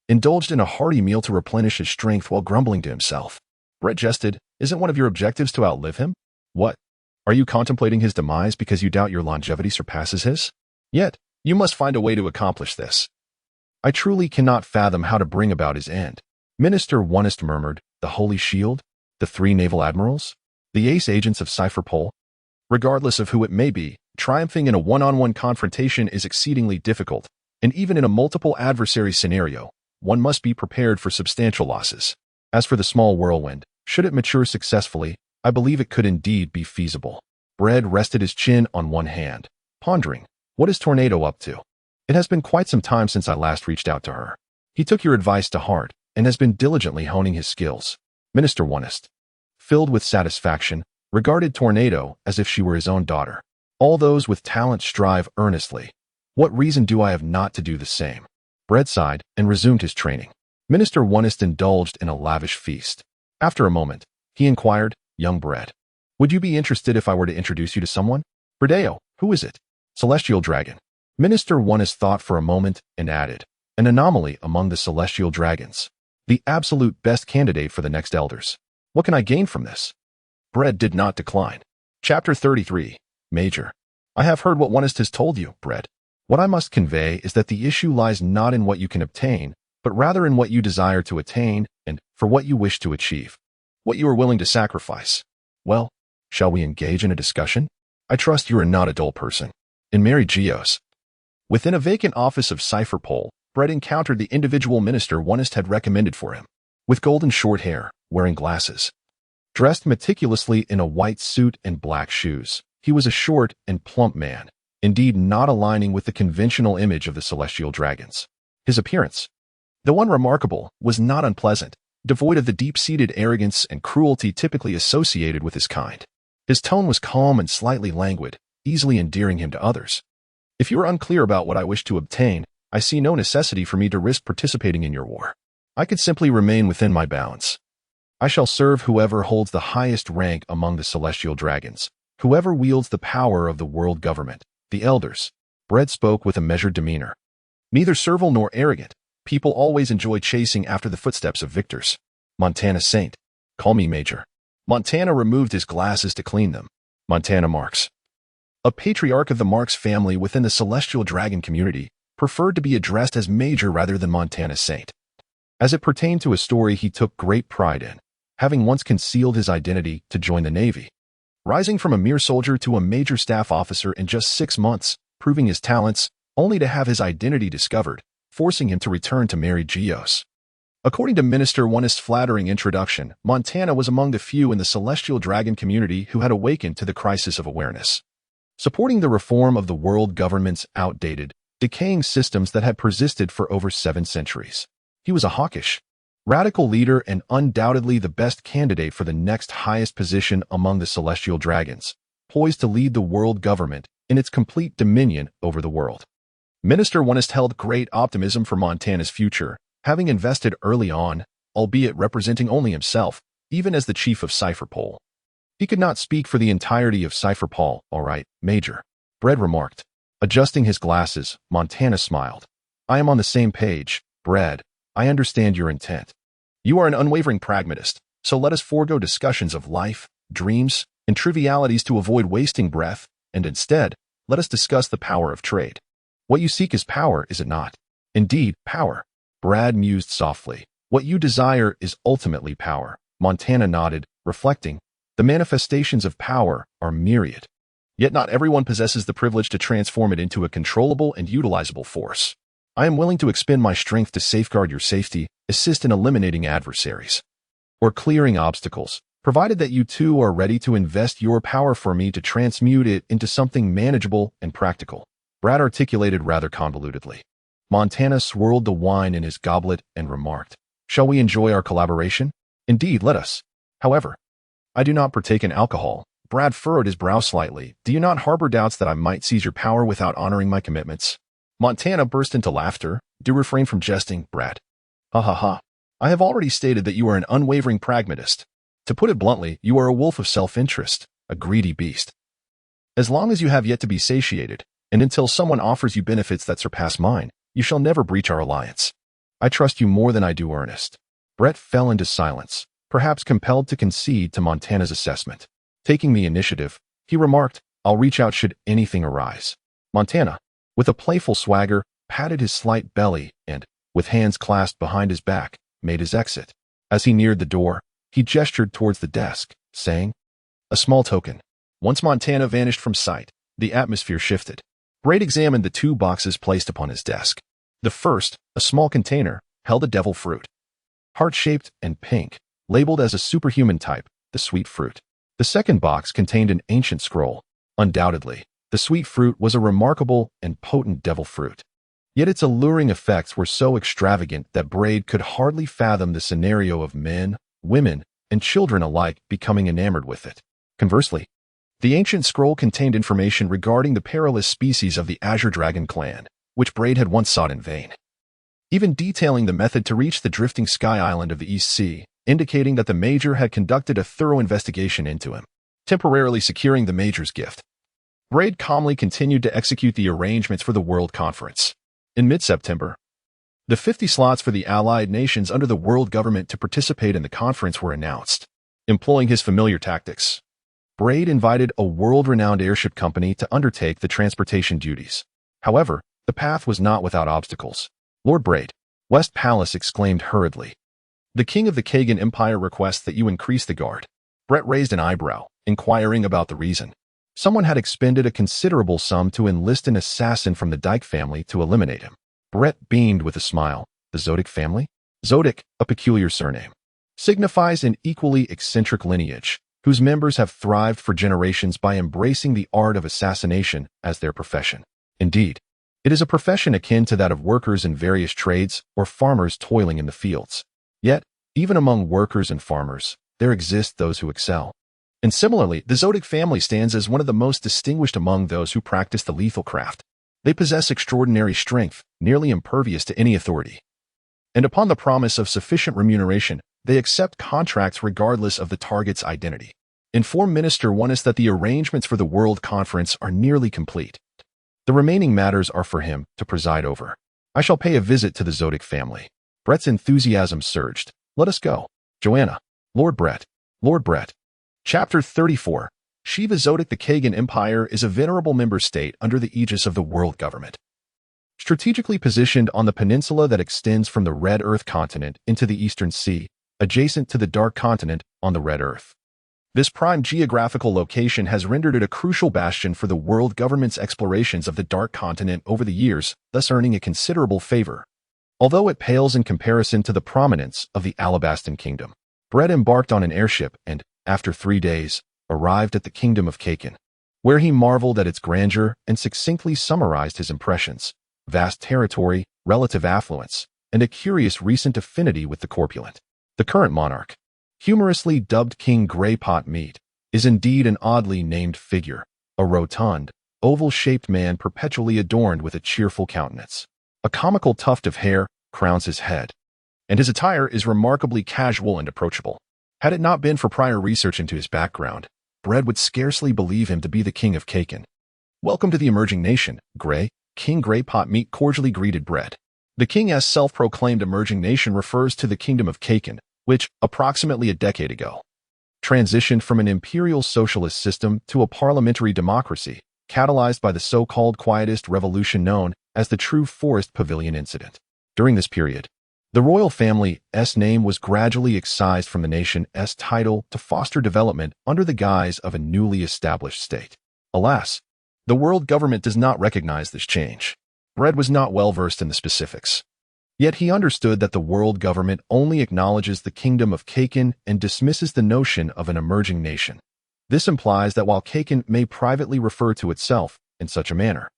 indulged in a hearty meal to replenish his strength while grumbling to himself. Bread jested, isn't one of your objectives to outlive him? What? Are you contemplating his demise because you doubt your longevity surpasses his? Yet, you must find a way to accomplish this. I truly cannot fathom how to bring about his end. Minister Wonest murmured, the Holy Shield? The 3 naval admirals? The ace agents of Cypher Pole? Regardless of who it may be, triumphing in a one-on-one confrontation is exceedingly difficult, and even in a multiple adversary scenario, one must be prepared for substantial losses. As for the small whirlwind, should it mature successfully, I believe it could indeed be feasible. Bread rested his chin on one hand, pondering, what is Tornado up to? It has been quite some time since I last reached out to her. He took your advice to heart, and has been diligently honing his skills. Minister Wonest, filled with satisfaction, regarded Tornado as if she were his own daughter. All those with talent strive earnestly. What reason do I have not to do the same? Bread sighed and resumed his training. Minister Wonest indulged in a lavish feast. After a moment, he inquired, young Bread, would you be interested if I were to introduce you to someone? Bredeo, who is it? Celestial Dragon. Minister Wonest thought for a moment and added, an anomaly among the celestial dragons. The absolute best candidate for the next elders. What can I gain from this? Bread did not decline. Chapter 33, Major. I have heard what Wonest has told you, Bread. What I must convey is that the issue lies not in what you can obtain, but rather in what you desire to attain and for what you wish to achieve. What you are willing to sacrifice. Well, shall we engage in a discussion? I trust you are not a dull person. In Mary Geos. Within a vacant office of Cypher Pole, Bread encountered the individual minister Wonest had recommended for him. With golden short hair, wearing glasses, dressed meticulously in a white suit and black shoes, he was a short and plump man, indeed not aligning with the conventional image of the celestial dragons. His appearance, though unremarkable, was not unpleasant, devoid of the deep-seated arrogance and cruelty typically associated with his kind. His tone was calm and slightly languid, easily endearing him to others. If you are unclear about what I wish to obtain, I see no necessity for me to risk participating in your war. I could simply remain within my bounds. I shall serve whoever holds the highest rank among the celestial dragons, whoever wields the power of the world government, the elders. Bread spoke with a measured demeanor. Neither servile nor arrogant, people always enjoy chasing after the footsteps of victors. Montana Saint. Call me Major. Montana removed his glasses to clean them. Montana Marks. A patriarch of the Marks family within the celestial dragon community, preferred to be addressed as Major rather than Montana Saint. As it pertained to a story he took great pride in, having once concealed his identity to join the Navy. Rising from a mere soldier to a major staff officer in just 6 months, proving his talents, only to have his identity discovered, forcing him to return to Mary Geos. According to Minister Wonest's flattering introduction, Montana was among the few in the celestial dragon community who had awakened to the crisis of awareness, supporting the reform of the world government's outdated, decaying systems that had persisted for over 7 centuries. He was a hawkish, radical leader and undoubtedly the best candidate for the next highest position among the celestial dragons, poised to lead the world government in its complete dominion over the world. Minister Wonest held great optimism for Montana's future, having invested early on, albeit representing only himself, even as the chief of Cypher Pole. He could not speak for the entirety of Cypher Pole. All right, Major. Bread remarked. Adjusting his glasses, Montana smiled. I am on the same page, Bread. I understand your intent. You are an unwavering pragmatist, So let us forego discussions of life, dreams, and trivialities to avoid wasting breath, and instead, let us discuss the power of trade. What you seek is power, is it not? Indeed, power. Brad mused softly. What you desire is ultimately power. Montana nodded, reflecting. The manifestations of power are myriad. Yet not everyone possesses the privilege to transform it into a controllable and utilizable force. I am willing to expend my strength to safeguard your safety, assist in eliminating adversaries, or clearing obstacles, provided that you too are ready to invest your power for me to transmute it into something manageable and practical. Brad articulated rather convolutedly. Montana swirled the wine in his goblet and remarked, "Shall we enjoy our collaboration? Indeed, let us. However, I do not partake in alcohol." Brad furrowed his brow slightly. "Do you not harbor doubts that I might seize your power without honoring my commitments?" Montana burst into laughter. "Do refrain from jesting, Brad. Ha ha ha. I have already stated that you are an unwavering pragmatist. To put it bluntly, you are a wolf of self-interest, a greedy beast. As long as you have yet to be satiated, and until someone offers you benefits that surpass mine, you shall never breach our alliance. I trust you more than I do Ernest." Brett fell into silence, perhaps compelled to concede to Montana's assessment. Taking the initiative, he remarked, "I'll reach out should anything arise." Montana, with a playful swagger, patted his slight belly and, with hands clasped behind his back, made his exit. As he neared the door, he gestured towards the desk, saying, "A small token." Once Montana vanished from sight, the atmosphere shifted. Braid examined the two boxes placed upon his desk. The first, a small container, held a devil fruit. Heart-shaped and pink, labeled as a superhuman type, the sweet fruit. The second box contained an ancient scroll. Undoubtedly, the sweet fruit was a remarkable and potent devil fruit. Yet its alluring effects were so extravagant that Braid could hardly fathom the scenario of men, women, and children alike becoming enamored with it. Conversely, the ancient scroll contained information regarding the perilous species of the Azure Dragon clan, which Braid had once sought in vain, even detailing the method to reach the drifting sky island of the East Sea, indicating that the Major had conducted a thorough investigation into him, temporarily securing the Major's gift. Braid calmly continued to execute the arrangements for the World Conference. In mid-September, the 50 slots for the allied nations under the world government to participate in the conference were announced. Employing his familiar tactics, Braid invited a world-renowned airship company to undertake the transportation duties. However, the path was not without obstacles. "Lord Braid," West Palace exclaimed hurriedly, "the king of the Kagan Empire requests that you increase the guard." Brett raised an eyebrow, inquiring about the reason. Someone had expended a considerable sum to enlist an assassin from the Dyke family to eliminate him. Brett beamed with a smile. "The Zodic family?" Zodic, a peculiar surname, signifies an equally eccentric lineage, whose members have thrived for generations by embracing the art of assassination as their profession. Indeed, it is a profession akin to that of workers in various trades or farmers toiling in the fields. Yet, even among workers and farmers, there exist those who excel. And similarly, the Zodic family stands as one of the most distinguished among those who practice the lethal craft. They possess extraordinary strength, nearly impervious to any authority. And upon the promise of sufficient remuneration, they accept contracts regardless of the target's identity. Inform Minister Onus that the arrangements for the World Conference are nearly complete. The remaining matters are for him to preside over. I shall pay a visit to the Zodic family. Brett's enthusiasm surged. "Let us go. Joanna." Lord Brett. Lord Brett. Chapter 34. Shiva Zodic. The Kagan Empire is a venerable member state under the aegis of the world government. Strategically positioned on the peninsula that extends from the Red Earth continent into the Eastern Sea, adjacent to the Dark Continent on the Red Earth. This prime geographical location has rendered it a crucial bastion for the world government's explorations of the Dark Continent over the years, thus earning a considerable favor. Although it pales in comparison to the prominence of the Alabastan Kingdom. Brett embarked on an airship and, after 3 days, arrived at the Kingdom of Kakan, where he marveled at its grandeur and succinctly summarized his impressions: vast territory, relative affluence, and a curious recent affinity with the corpulent. The current monarch, humorously dubbed King Greypot Meat, is indeed an oddly named figure, a rotund, oval-shaped man perpetually adorned with a cheerful countenance. A comical tuft of hair crowns his head, and his attire is remarkably casual and approachable. Had it not been for prior research into his background, Brett would scarcely believe him to be the king of Kakan. "Welcome to the emerging nation, Grey," King Greypot Meat cordially greeted Brett. The king's self-proclaimed emerging nation refers to the Kingdom of Kakan, which, approximately a decade ago, transitioned from an imperial socialist system to a parliamentary democracy, catalyzed by the so-called quietist revolution known as the True Forest Pavilion Incident. During this period, the royal family's name was gradually excised from the nation's title to foster development under the guise of a newly established state. Alas, the world government does not recognize this change. Bread was not well versed in the specifics. Yet he understood that the world government only acknowledges the kingdom of Kaken and dismisses the notion of an emerging nation. This implies that while Kaken may privately refer to itself in such a manner,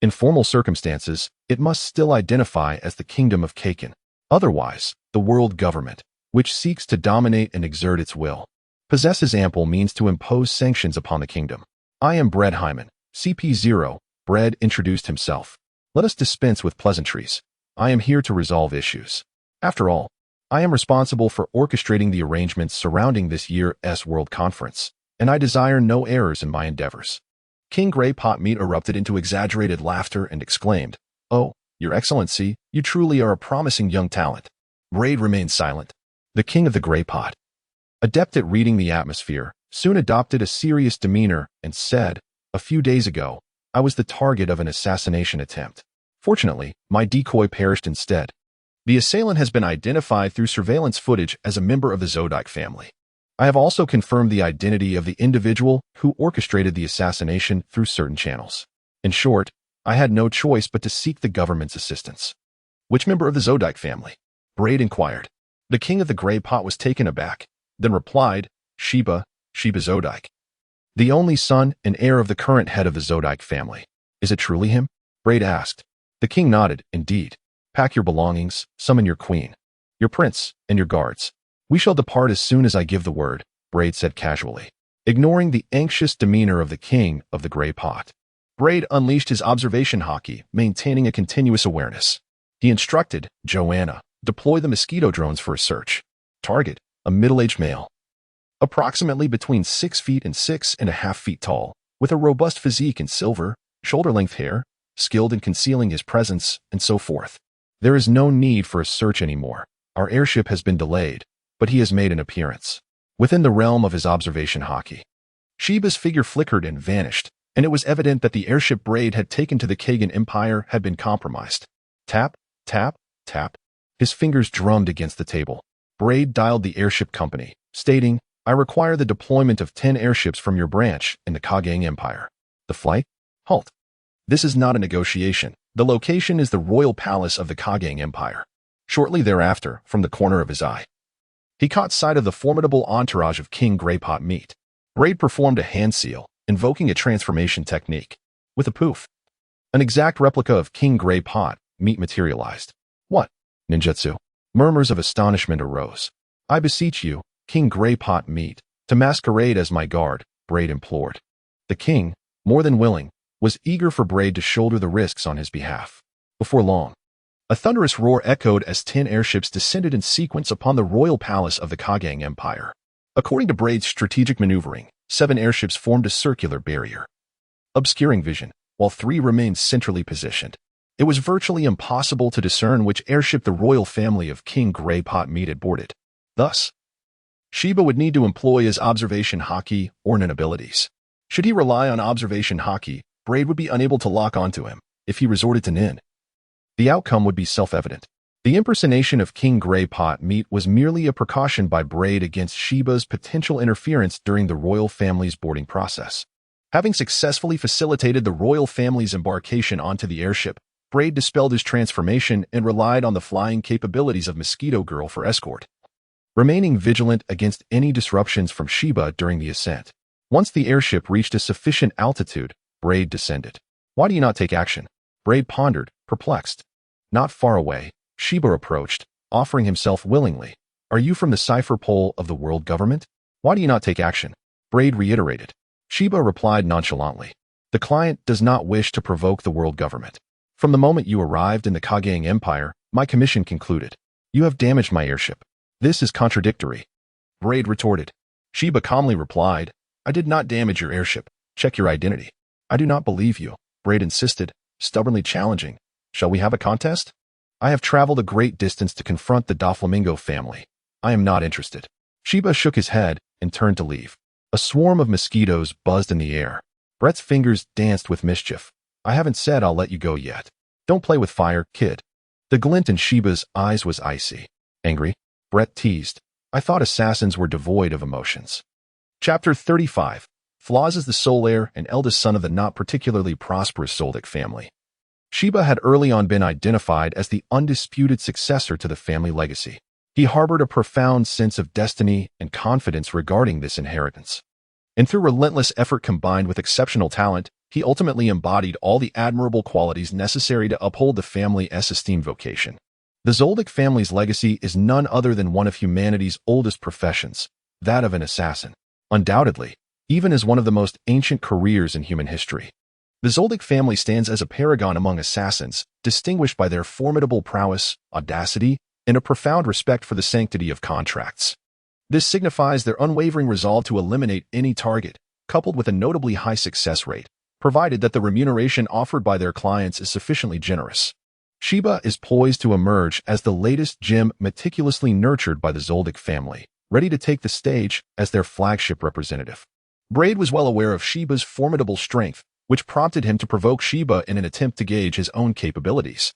in formal circumstances, it must still identify as the kingdom of Kaken. Otherwise, the world government, which seeks to dominate and exert its will, possesses ample means to impose sanctions upon the kingdom. I am Bread Hyman, CP0, Bread introduced himself. Let us dispense with pleasantries. I am here to resolve issues. After all, I am responsible for orchestrating the arrangements surrounding this year's World Conference, and I desire no errors in my endeavors. King Grey Potmeat erupted into exaggerated laughter and exclaimed, "Oh, Your Excellency, you truly are a promising young talent." Braid remained silent. The king of the Grey Pot, adept at reading the atmosphere, soon adopted a serious demeanor and said, "A few days ago, I was the target of an assassination attempt. Fortunately, my decoy perished instead. The assailant has been identified through surveillance footage as a member of the Zodiac family. I have also confirmed the identity of the individual who orchestrated the assassination through certain channels. In short, I had no choice but to seek the government's assistance." "Which member of the Zodiac family?" Braid inquired. The king of the Grey Pot was taken aback, then replied, Sheba Zodiac. "The only son and heir of the current head of the Zodiac family. Is it truly him?" Braid asked. The king nodded, "Indeed. Pack your belongings, summon your queen, your prince, and your guards. We shall depart as soon as I give the word," Braid said casually. Ignoring the anxious demeanor of the king of the Grey Pot, Braid unleashed his observation hockey, maintaining a continuous awareness. He instructed Joanna, "Deploy the mosquito drones for a search. Target, a middle-aged male, approximately between 6 feet and 6.5 feet tall, with a robust physique and silver, shoulder-length hair, skilled in concealing his presence, and so forth. There is no need for a search anymore. Our airship has been delayed, but he has made an appearance." Within the realm of his observation hockey, Sheba's figure flickered and vanished, and it was evident that the airship Braid had taken to the Kagan Empire had been compromised. Tap, tap, tap. His fingers drummed against the table. Braid dialed the airship company, stating, "I require the deployment of 10 airships from your branch in the Kagang Empire." "The flight? Halt. This is not a negotiation. The location is the royal palace of the Kagang Empire." Shortly thereafter, from the corner of his eye, he caught sight of the formidable entourage of King Grey Potmeat. Braid performed a hand seal, invoking a transformation technique. With a poof, an exact replica of King Grey Potmeat materialized. "What? Ninjutsu?" Murmurs of astonishment arose. "I beseech you, King Grey Potmeat, to masquerade as my guard," Braid implored. The king, more than willing, was eager for Braid to shoulder the risks on his behalf. Before long, a thunderous roar echoed as 10 airships descended in sequence upon the royal palace of the Kagang Empire. According to Braid's strategic maneuvering, 7 airships formed a circular barrier, obscuring vision, while 3 remained centrally positioned. It was virtually impossible to discern which airship the royal family of King Grey Potmeat had boarded. Thus, Sheba would need to employ his observation hockey or nin abilities. Should he rely on observation hockey, Braid would be unable to lock onto him. If he resorted to nin, the outcome would be self-evident. The impersonation of King Grey Potmeat was merely a precaution by Braid against Sheba's potential interference during the royal family's boarding process. Having successfully facilitated the royal family's embarkation onto the airship, Braid dispelled his transformation and relied on the flying capabilities of Mosquito Girl for escort, remaining vigilant against any disruptions from Sheba during the ascent. Once the airship reached a sufficient altitude, Braid descended. "Why do you not take action?" Braid pondered, perplexed. Not far away, Sheba approached, offering himself willingly. "Are you from the cipher pole of the world government? Why do you not take action?" Braid reiterated. Sheba replied nonchalantly. "The client does not wish to provoke the world government. From the moment you arrived in the Kagang Empire, my commission concluded. You have damaged my airship. This is contradictory." Braid retorted. Sheba calmly replied, "I did not damage your airship. Check your identity." "I do not believe you," Braid insisted, stubbornly challenging. "Shall we have a contest? I have traveled a great distance to confront the Doflamingo family. I am not interested. Sheba shook his head and turned to leave. A swarm of mosquitoes buzzed in the air. Brett's fingers danced with mischief. I haven't said I'll let you go yet. Don't play with fire, kid. The glint in Sheba's eyes was icy. Angry? Brett teased. I thought assassins were devoid of emotions. Chapter 35. Flaws is the sole heir and eldest son of the not particularly prosperous Zoldyck family. Sheba had early on been identified as the undisputed successor to the family legacy. He harbored a profound sense of destiny and confidence regarding this inheritance. And through relentless effort combined with exceptional talent, he ultimately embodied all the admirable qualities necessary to uphold the family's esteemed vocation. The Zoldyck family's legacy is none other than one of humanity's oldest professions, that of an assassin. Undoubtedly, even as one of the most ancient careers in human history. The Zoldyck family stands as a paragon among assassins, distinguished by their formidable prowess, audacity, and a profound respect for the sanctity of contracts. This signifies their unwavering resolve to eliminate any target, coupled with a notably high success rate, provided that the remuneration offered by their clients is sufficiently generous. Sheba is poised to emerge as the latest gem meticulously nurtured by the Zoldyck family, ready to take the stage as their flagship representative. Braid was well aware of Sheba's formidable strength, which prompted him to provoke Sheba in an attempt to gauge his own capabilities.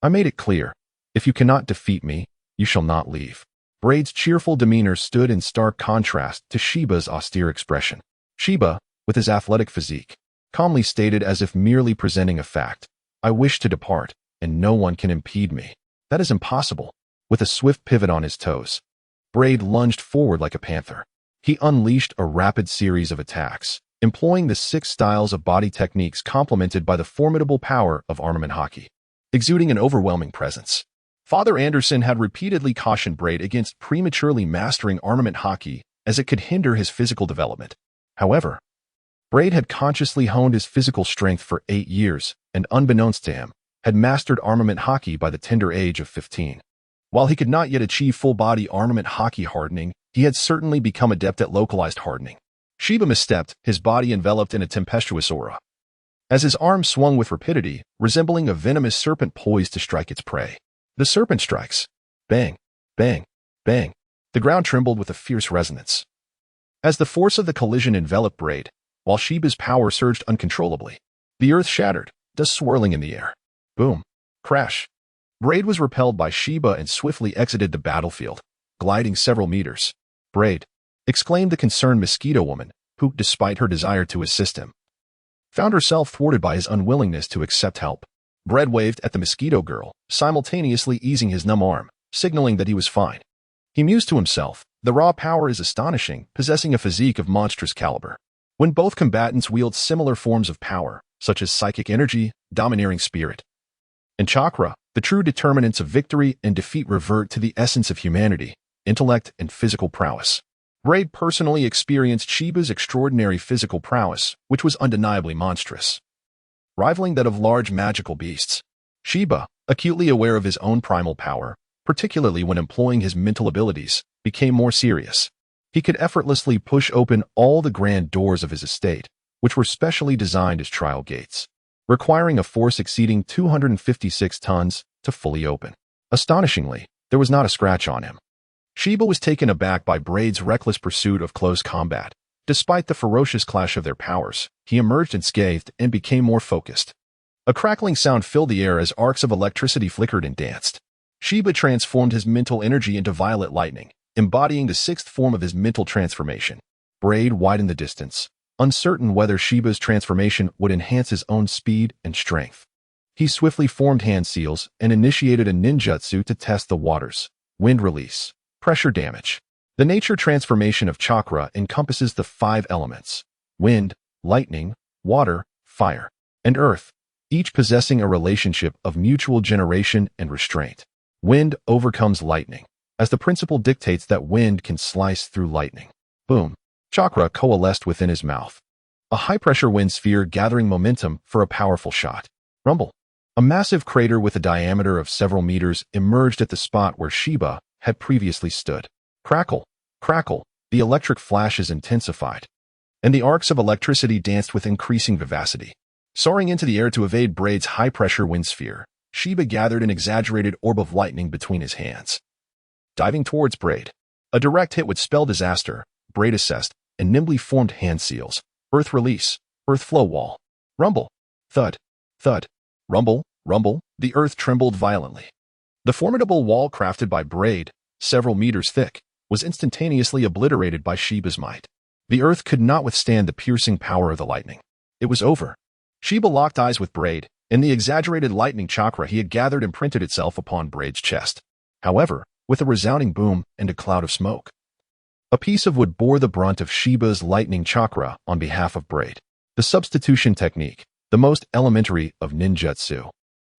I made it clear, if you cannot defeat me, you shall not leave. Braid's cheerful demeanor stood in stark contrast to Sheba's austere expression. Sheba, with his athletic physique, calmly stated as if merely presenting a fact, I wish to depart, and no one can impede me. That is impossible. With a swift pivot on his toes, Braid lunged forward like a panther. He unleashed a rapid series of attacks, employing the 6 styles of body techniques complemented by the formidable power of armament hockey, exuding an overwhelming presence. Father Anderson had repeatedly cautioned Braid against prematurely mastering armament hockey as it could hinder his physical development. However, Braid had consciously honed his physical strength for 8 years and, unbeknownst to him, had mastered armament hockey by the tender age of 15. While he could not yet achieve full-body armament hockey hardening, he had certainly become adept at localized hardening. Sheba misstepped, his body enveloped in a tempestuous aura. As his arm swung with rapidity, resembling a venomous serpent poised to strike its prey. The serpent strikes. Bang, bang, bang. The ground trembled with a fierce resonance. As the force of the collision enveloped Braid, while Sheba's power surged uncontrollably, the earth shattered, dust swirling in the air. Boom. Crash. Braid was repelled by Sheba and swiftly exited the battlefield, gliding several meters. Braid, exclaimed the concerned mosquito woman, who, despite her desire to assist him, found herself thwarted by his unwillingness to accept help. Braid waved at the mosquito girl, simultaneously easing his numb arm, signaling that he was fine. He mused to himself, the raw power is astonishing, possessing a physique of monstrous caliber. When both combatants wield similar forms of power, such as psychic energy, domineering spirit, and chakra, the true determinants of victory and defeat revert to the essence of humanity, intellect and physical prowess. Braid personally experienced Sheba's extraordinary physical prowess, which was undeniably monstrous, rivaling that of large magical beasts. Sheba, acutely aware of his own primal power, particularly when employing his mental abilities, became more serious. He could effortlessly push open all the grand doors of his estate, which were specially designed as trial gates, requiring a force exceeding 256 tons to fully open. Astonishingly, there was not a scratch on him. Sheba was taken aback by Braid's reckless pursuit of close combat. Despite the ferocious clash of their powers, he emerged unscathed and became more focused. A crackling sound filled the air as arcs of electricity flickered and danced. Sheba transformed his mental energy into violet lightning, embodying the 6th form of his mental transformation. Braid widened the distance, uncertain whether Sheba's transformation would enhance his own speed and strength. He swiftly formed hand seals and initiated a ninjutsu to test the waters. Wind release. Pressure damage. The nature transformation of chakra encompasses the 5 elements: wind, lightning, water, fire, and earth, each possessing a relationship of mutual generation and restraint. Wind overcomes lightning, as the principle dictates that wind can slice through lightning. Boom. Chakra coalesced within his mouth, a high-pressure wind sphere gathering momentum for a powerful shot. Rumble. A massive crater with a diameter of several meters emerged at the spot where Sheba had previously stood. Crackle, crackle, the electric flashes intensified, and the arcs of electricity danced with increasing vivacity. Soaring into the air to evade Braid's high-pressure wind sphere, Sheba gathered an exaggerated orb of lightning between his hands. Diving towards Braid, A direct hit would spell disaster. Braid assessed, and nimbly formed hand seals. Earth release. Earth flow wall. Rumble. Thud. Thud. Rumble. Rumble. The earth trembled violently. The formidable wall crafted by Braid, several meters thick, was instantaneously obliterated by Sheba's might. The earth could not withstand the piercing power of the lightning. It was over. Sheba locked eyes with Braid, and the exaggerated lightning chakra he had gathered imprinted itself upon Braid's chest. However, with a resounding boom and a cloud of smoke, a piece of wood bore the brunt of Sheba's lightning chakra on behalf of Braid. The substitution technique, the most elementary of ninjutsu,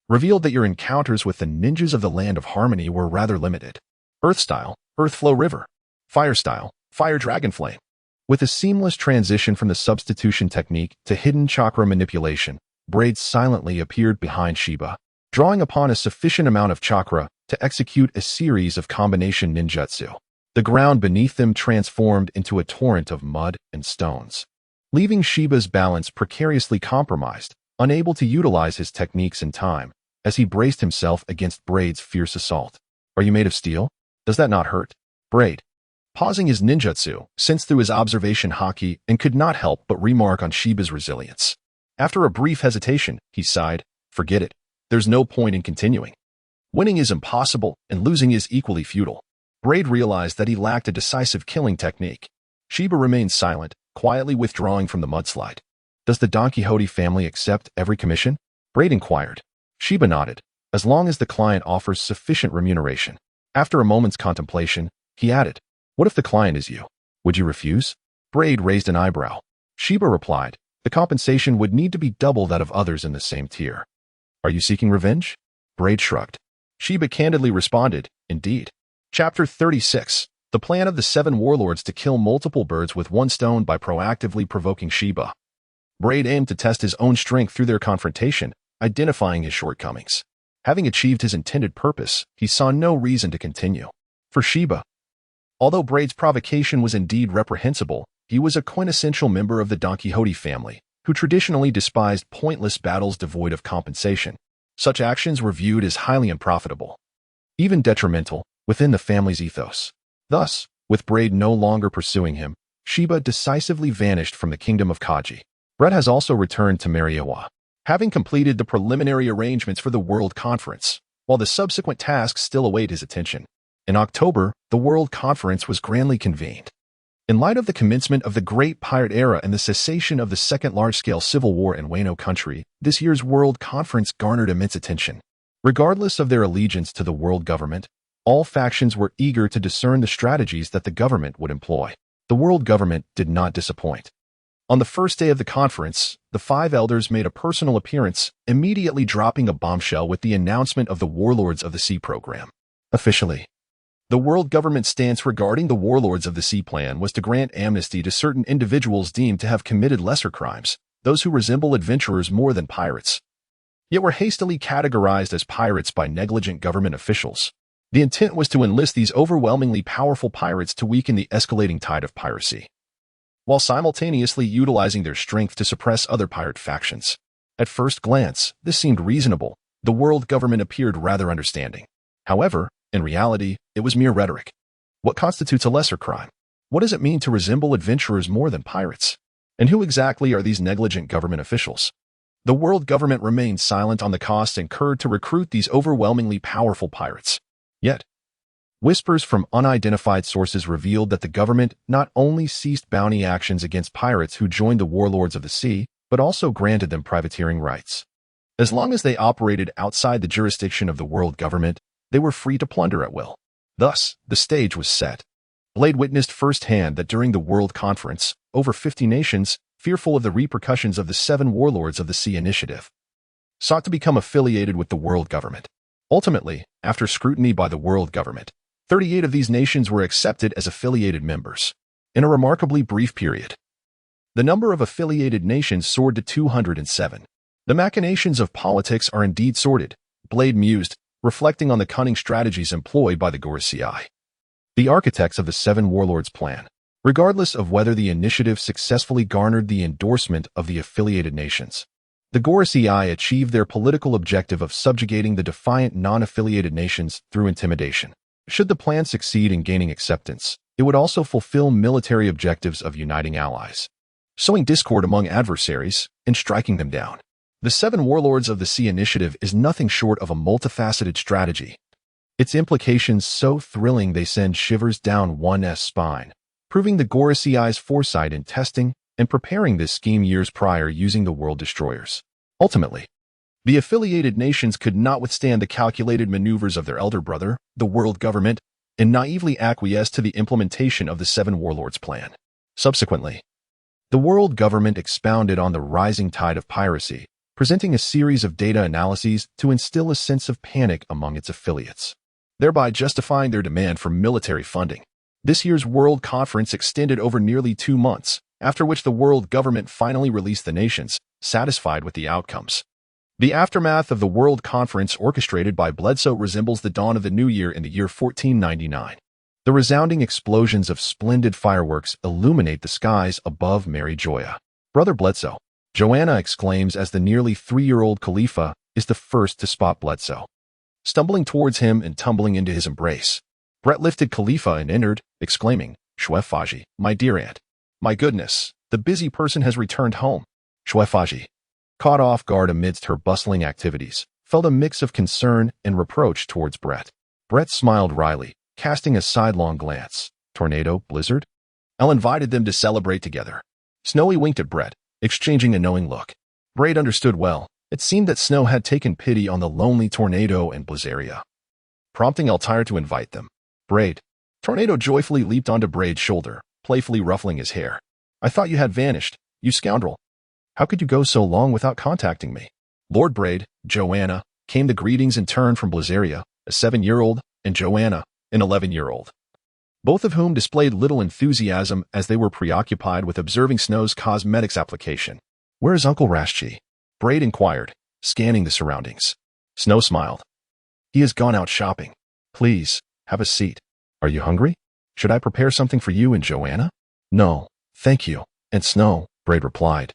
revealed that your encounters with the ninjas of the Land of Harmony were rather limited. Earth style, Earth Flow River. Fire style, Fire Dragon Flame. With a seamless transition from the substitution technique to hidden chakra manipulation, Braid silently appeared behind Sheba, drawing upon a sufficient amount of chakra to execute a series of combination ninjutsu. The ground beneath them transformed into a torrent of mud and stones, leaving Sheba's balance precariously compromised, unable to utilize his techniques in time, as he braced himself against Braid's fierce assault. Are you made of steel? Does that not hurt? Braid, pausing his ninjutsu, sensed through his observation haki and could not help but remark on Sheba's resilience. After a brief hesitation, he sighed, "Forget it. There's no point in continuing. Winning is impossible, and losing is equally futile." Braid realized that he lacked a decisive killing technique. Sheba remained silent, quietly withdrawing from the mudslide. "Does the Don Quixote family accept every commission?" Braid inquired. Sheba nodded, "as long as the client offers sufficient remuneration." After a moment's contemplation, he added, "What if the client is you? Would you refuse?" Braid raised an eyebrow. Sheba replied, "The compensation would need to be double that of others in the same tier." "Are you seeking revenge?" Braid shrugged. Sheba candidly responded, "Indeed." Chapter 36. The plan of the 7 warlords to kill multiple birds with one stone by proactively provoking Sheba. Braid aimed to test his own strength through their confrontation, identifying his shortcomings. Having achieved his intended purpose, he saw no reason to continue. For Sheba, although Braid's provocation was indeed reprehensible, he was a quintessential member of the Don Quixote family, who traditionally despised pointless battles devoid of compensation. Such actions were viewed as highly unprofitable, even detrimental, within the family's ethos. Thus, with Braid no longer pursuing him, Sheba decisively vanished from the kingdom of Kaji. Brett has also returned to Mariawa, having completed the preliminary arrangements for the World Conference, while the subsequent tasks still await his attention. In October, the World Conference was grandly convened. In light of the commencement of the Great Pirate Era and the cessation of the second large-scale civil war in Wano Country, this year's World Conference garnered immense attention. Regardless of their allegiance to the world government, all factions were eager to discern the strategies that the government would employ. The world government did not disappoint. On the first day of the conference, the 5 elders made a personal appearance, immediately dropping a bombshell with the announcement of the Warlords of the Sea program. Officially, the world government's stance regarding the Warlords of the Sea plan was to grant amnesty to certain individuals deemed to have committed lesser crimes, those who resemble adventurers more than pirates, yet were hastily categorized as pirates by negligent government officials. The intent was to enlist these overwhelmingly powerful pirates to weaken the escalating tide of piracy, while simultaneously utilizing their strength to suppress other pirate factions. At first glance, this seemed reasonable. The world government appeared rather understanding. However, in reality, it was mere rhetoric. What constitutes a lesser crime? What does it mean to resemble adventurers more than pirates? And who exactly are these negligent government officials? The world government remained silent on the costs incurred to recruit these overwhelmingly powerful pirates. Yet, whispers from unidentified sources revealed that the government not only ceased bounty actions against pirates who joined the Warlords of the Sea, but also granted them privateering rights. As long as they operated outside the jurisdiction of the world government, they were free to plunder at will. Thus, the stage was set. Blade witnessed firsthand that during the World Conference, over 50 nations, fearful of the repercussions of the 7 Warlords of the Sea initiative, sought to become affiliated with the world government. Ultimately, after scrutiny by the world government, 38 of these nations were accepted as affiliated members. In a remarkably brief period, the number of affiliated nations soared to 207. The machinations of politics are indeed sordid, Blade mused, reflecting on the cunning strategies employed by the Gorosei, the architects of the 7 Warlords plan. Regardless of whether the initiative successfully garnered the endorsement of the affiliated nations, the Gorosei achieved their political objective of subjugating the defiant non-affiliated nations through intimidation. Should the plan succeed in gaining acceptance, It would also fulfill military objectives of uniting allies, sowing discord among adversaries, and striking them down. The Seven Warlords of the Sea initiative is nothing short of a multifaceted strategy. Its implications so thrilling they send shivers down one's spine, proving the Gorosei's foresight in testing and preparing this scheme years prior using the world destroyers. Ultimately, the affiliated nations could not withstand the calculated maneuvers of their elder brother, the world government, and naively acquiesced to the implementation of the Seven Warlords plan. Subsequently, the world government expounded on the rising tide of piracy, presenting a series of data analyses to instill a sense of panic among its affiliates, thereby justifying their demand for military funding. This year's World Conference extended over nearly 2 months, after which the world government finally released the nations, satisfied with the outcomes. The aftermath of the World Conference orchestrated by Bledsoe resembles the dawn of the new year in the year 1499. The resounding explosions of splendid fireworks illuminate the skies above Mary Joya. Brother Bledsoe, Joanna exclaims as the nearly 3-year-old Khalifa is the first to spot Bledsoe, stumbling towards him and tumbling into his embrace. Brett lifted Khalifa and entered, exclaiming, "Shwefaji, my dear aunt. My goodness, the busy person has returned home." Shwefaji, caught off guard amidst her bustling activities, felt a mix of concern and reproach towards Brett. Brett smiled wryly, casting a sidelong glance. Tornado, blizzard? Elle invited them to celebrate together. Snowy winked at Brett, exchanging a knowing look. Braid understood well. It seemed that Snow had taken pity on the lonely Tornado and Blizzaria, prompting Altair to invite them. Braid. Tornado joyfully leaped onto Braid's shoulder, playfully ruffling his hair. "I thought you had vanished, you scoundrel. How could you go so long without contacting me?" Lord Braid, Joanna, came the greetings in turn from Blizzaria, a 7-year-old, and Joanna, an 11-year-old, both of whom displayed little enthusiasm as they were preoccupied with observing Snow's cosmetics application. "Where is Uncle Rashchi?" Braid inquired, scanning the surroundings. Snow smiled. "He has gone out shopping. Please, have a seat. Are you hungry? Should I prepare something for you and Joanna?" "No, thank you." "And Snow," Braid replied,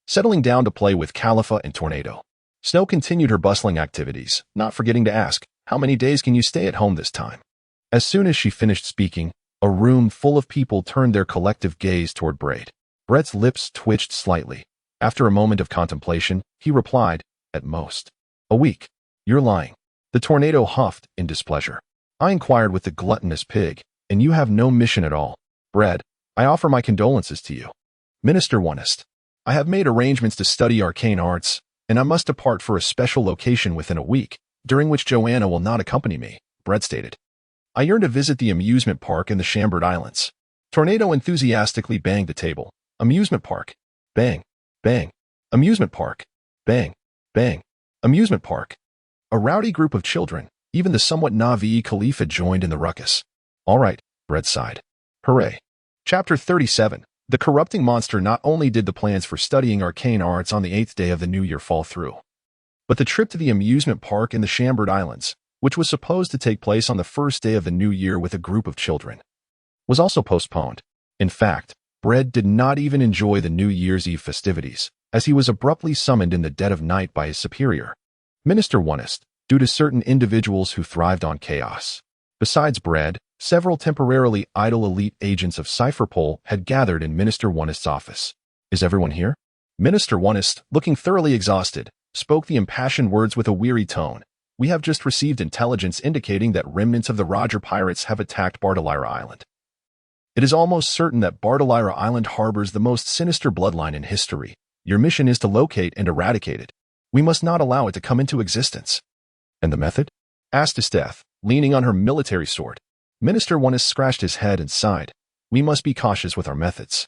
settling down to play with Khalifa and Tornado. Snow continued her bustling activities, not forgetting to ask, "How many days can you stay at home this time?" As soon as she finished speaking, a room full of people turned their collective gaze toward Braid. Brett's lips twitched slightly. After a moment of contemplation, he replied, "At most. A week." "You're lying." The Tornado huffed in displeasure. "I inquired with the gluttonous pig, and you have no mission at all. Bread, I offer my condolences to you." Minister Onest. "I have made arrangements to study arcane arts, and I must depart for a special location within a week, during which Joanna will not accompany me," Bread stated. "I yearn to visit the amusement park in the Chambord Islands." Tornado enthusiastically banged the table. "Amusement park. Bang. Bang. Amusement park. Bang. Bang. Amusement park." A rowdy group of children, even the somewhat Navi Khalifa, joined in the ruckus. "All right," Brett sighed. "Hooray." Chapter 37. The corrupting monster. Not only did the plans for studying arcane arts on the 8th day of the new year fall through, but the trip to the amusement park in the Chambord Islands, which was supposed to take place on the first day of the new year with a group of children, was also postponed. In fact, Bread did not even enjoy the New Year's Eve festivities, as he was abruptly summoned in the dead of night by his superior, Minister Onest, due to certain individuals who thrived on chaos. Besides Bread, several temporarily idle elite agents of Cypherpole had gathered in Minister Onest's office. "Is everyone here?" Minister Onest, looking thoroughly exhausted, spoke the impassioned words with a weary tone. "We have just received intelligence indicating that remnants of the Roger pirates have attacked Bartolira Island. It is almost certain that Bartolira Island harbors the most sinister bloodline in history. Your mission is to locate and eradicate it. We must not allow it to come into existence." "And the method?" asked Esteth, leaning on her military sword. Minister Onest scratched his head and sighed. "We must be cautious with our methods.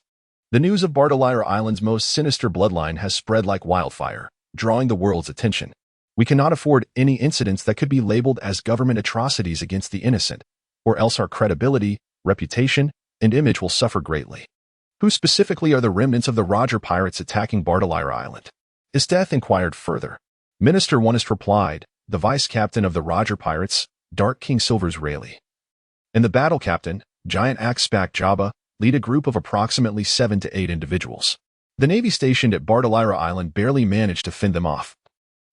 The news of Bartolira Island's most sinister bloodline has spread like wildfire, drawing the world's attention. We cannot afford any incidents that could be labeled as government atrocities against the innocent, or else our credibility, reputation, and image will suffer greatly." "Who specifically are the remnants of the Roger pirates attacking Bartolira Island?" Esteth inquired further. Minister Onest replied, "The vice-captain of the Roger pirates, Dark King Silver's Rayleigh, and the battle captain, Giant Axpac Jabba, lead a group of approximately 7 to 8 individuals. The Navy stationed at Bartolira Island barely managed to fend them off.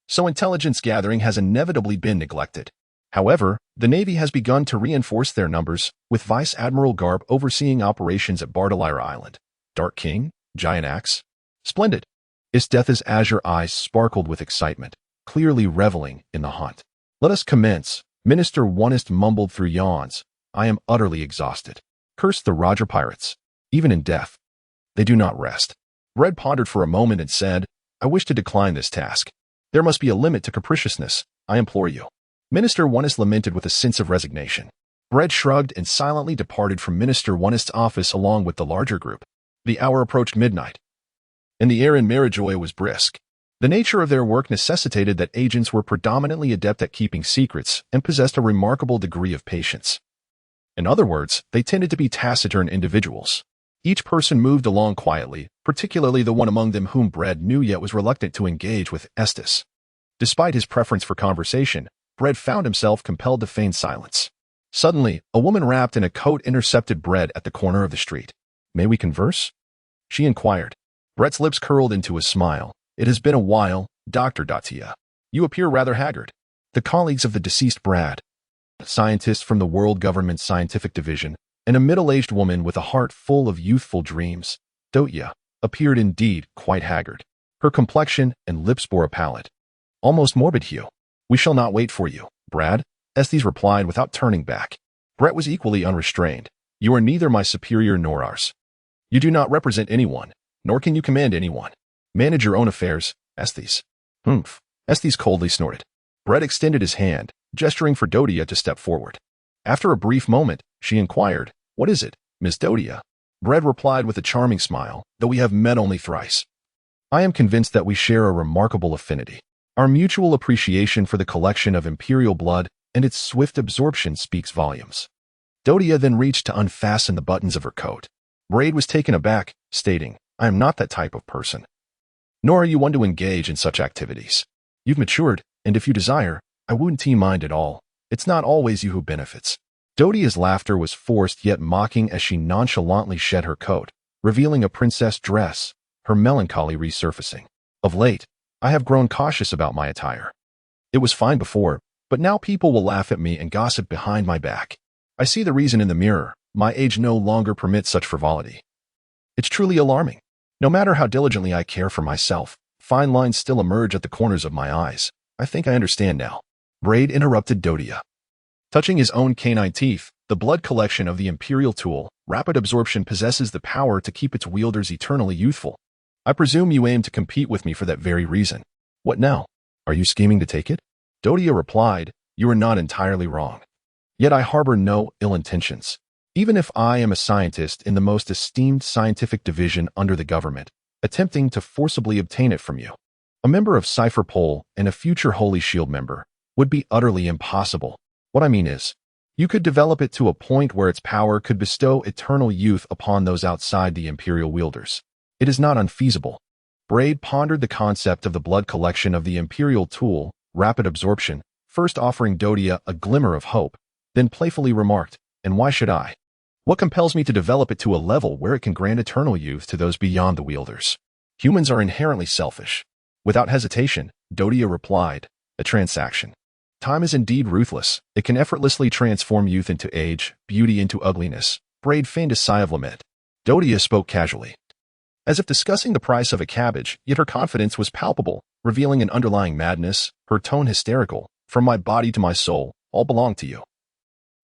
So intelligence gathering has inevitably been neglected. However, The Navy has begun to reinforce their numbers, with Vice Admiral Garb overseeing operations at Bartolira Island. Dark King? Giant Axe? Splendid. Isthetha's azure eyes sparkled with excitement, clearly reveling in the hunt. Let us commence. Minister Onest mumbled through yawns. I am utterly exhausted. Curse the Roger pirates. Even in death, they do not rest. Bread pondered for a moment and said, I wish to decline this task. There must be a limit to capriciousness, I implore you. Minister Onest lamented with a sense of resignation. Bread shrugged and silently departed from Minister Onest's office along with the larger group. The hour approached midnight, and the air in Marijoy was brisk. The nature of their work necessitated that agents were predominantly adept at keeping secrets and possessed a remarkable degree of patience. In other words, they tended to be taciturn individuals. Each person moved along quietly, particularly the one among them whom Bread knew yet was reluctant to engage with Estes. Despite his preference for conversation, Bread found himself compelled to feign silence. Suddenly, a woman wrapped in a coat intercepted Bread at the corner of the street. May we converse? She inquired. Brett's lips curled into a smile. It has been a while, Dr.He. You appear rather haggard. The colleagues of the deceased Brad, scientists from the World Government Scientific Division, and a middle-aged woman with a heart full of youthful dreams, Dotya, appeared indeed quite haggard. Her complexion and lips bore a pallid, almost morbid hue. We shall not wait for you, Brad, Estes replied without turning back. Brett was equally unrestrained. You are neither my superior nor ours. You do not represent anyone, nor can you command anyone. Manage your own affairs, Estes. Humph. Estes coldly snorted. Brett extended his hand, gesturing for Dotya to step forward. After a brief moment, she inquired, What is it, Miss Dotya? Brett replied with a charming smile, though we have met only thrice. I am convinced that we share a remarkable affinity. Our mutual appreciation for the collection of imperial blood and its swift absorption speaks volumes. Dotya then reached to unfasten the buttons of her coat. Braid was taken aback, stating, I am not that type of person. Nor are you one to engage in such activities. You've matured, and if you desire, I wouldn't mind at all. It's not always you who benefits. Dotya's laughter was forced yet mocking as she nonchalantly shed her coat, revealing a princess dress, her melancholy resurfacing. Of late, I have grown cautious about my attire. It was fine before, but now people will laugh at me and gossip behind my back. I see the reason in the mirror. My age no longer permits such frivolity. It's truly alarming. No matter how diligently I care for myself, fine lines still emerge at the corners of my eyes. I think I understand now. Braid interrupted Dotya. Touching his own canine teeth, the blood collection of the imperial tool, rapid absorption, possesses the power to keep its wielders eternally youthful. I presume you aim to compete with me for that very reason. What now? Are you scheming to take it? Dotya replied, You are not entirely wrong. Yet I harbor no ill intentions. Even if I am a scientist in the most esteemed scientific division under the government, attempting to forcibly obtain it from you, a member of Cipher Pol and a future Holy Shield member, would be utterly impossible. What I mean is, you could develop it to a point where its power could bestow eternal youth upon those outside the Imperial wielders. It is not unfeasible. Braid pondered the concept of the blood collection of the Imperial tool, rapid absorption, first offering Dotya a glimmer of hope, then playfully remarked, And why should I? What compels me to develop it to a level where it can grant eternal youth to those beyond the wielders? Humans are inherently selfish. Without hesitation, Dotya replied, A transaction. Time is indeed ruthless. It can effortlessly transform youth into age, beauty into ugliness. Braid feigned a sigh of lament. Dotya spoke casually, as if discussing the price of a cabbage, yet her confidence was palpable, revealing an underlying madness, her tone hysterical. From my body to my soul, all belong to you.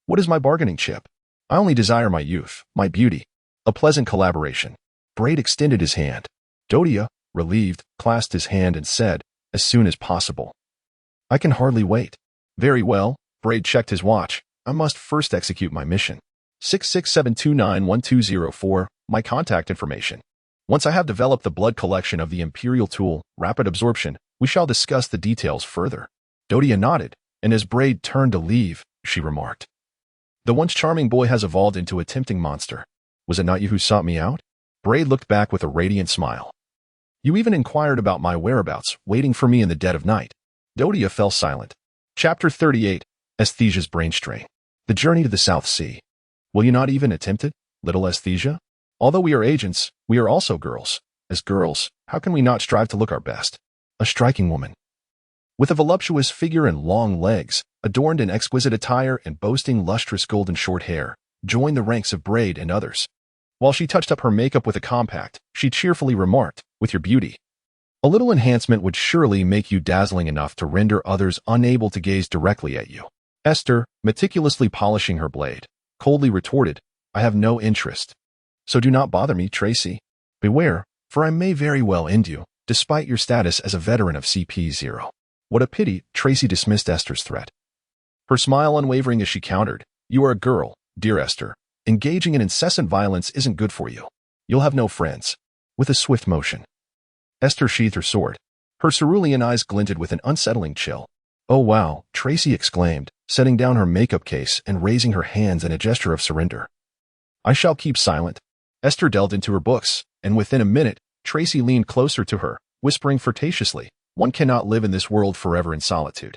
What is my bargaining chip? I only desire my youth, my beauty. A pleasant collaboration. Braid extended his hand. Dotya, relieved, clasped his hand and said, As soon as possible. I can hardly wait. Very well. Braid checked his watch. I must first execute my mission. 667291204, my contact information. Once I have developed the blood collection of the Imperial tool, rapid absorption, we shall discuss the details further. Dotya nodded, and as Braid turned to leave, she remarked, The once charming boy has evolved into a tempting monster. Was it not you who sought me out? Braid looked back with a radiant smile. You even inquired about my whereabouts, waiting for me in the dead of night. Dotya fell silent. Chapter 38, Esthesia's Brain Strain. The Journey to the South Sea. Will you not even attempt it, little Esthesia? Although we are agents, we are also girls. As girls, how can we not strive to look our best? A striking woman With a voluptuous figure and long legs, adorned in exquisite attire and boasting lustrous golden short hair, joined the ranks of Braid and others. While she touched up her makeup with a compact, she cheerfully remarked, "With your beauty, a little enhancement would surely make you dazzling enough to render others unable to gaze directly at you." Esther, meticulously polishing her blade, coldly retorted, "I have no interest. So do not bother me, Tracy. Beware, for I may very well end you, despite your status as a veteran of CP0. What a pity," Tracy dismissed Esther's threat. Her smile unwavering as she countered, "You are a girl, dear Esther. Engaging in incessant violence isn't good for you. You'll have no friends." With a swift motion, Esther sheathed her sword. Her cerulean eyes glinted with an unsettling chill. "Oh wow," Tracy exclaimed, setting down her makeup case and raising her hands in a gesture of surrender. "I shall keep silent." Esther delved into her books, and within a minute, Tracy leaned closer to her, whispering flirtatiously, "One cannot live in this world forever in solitude."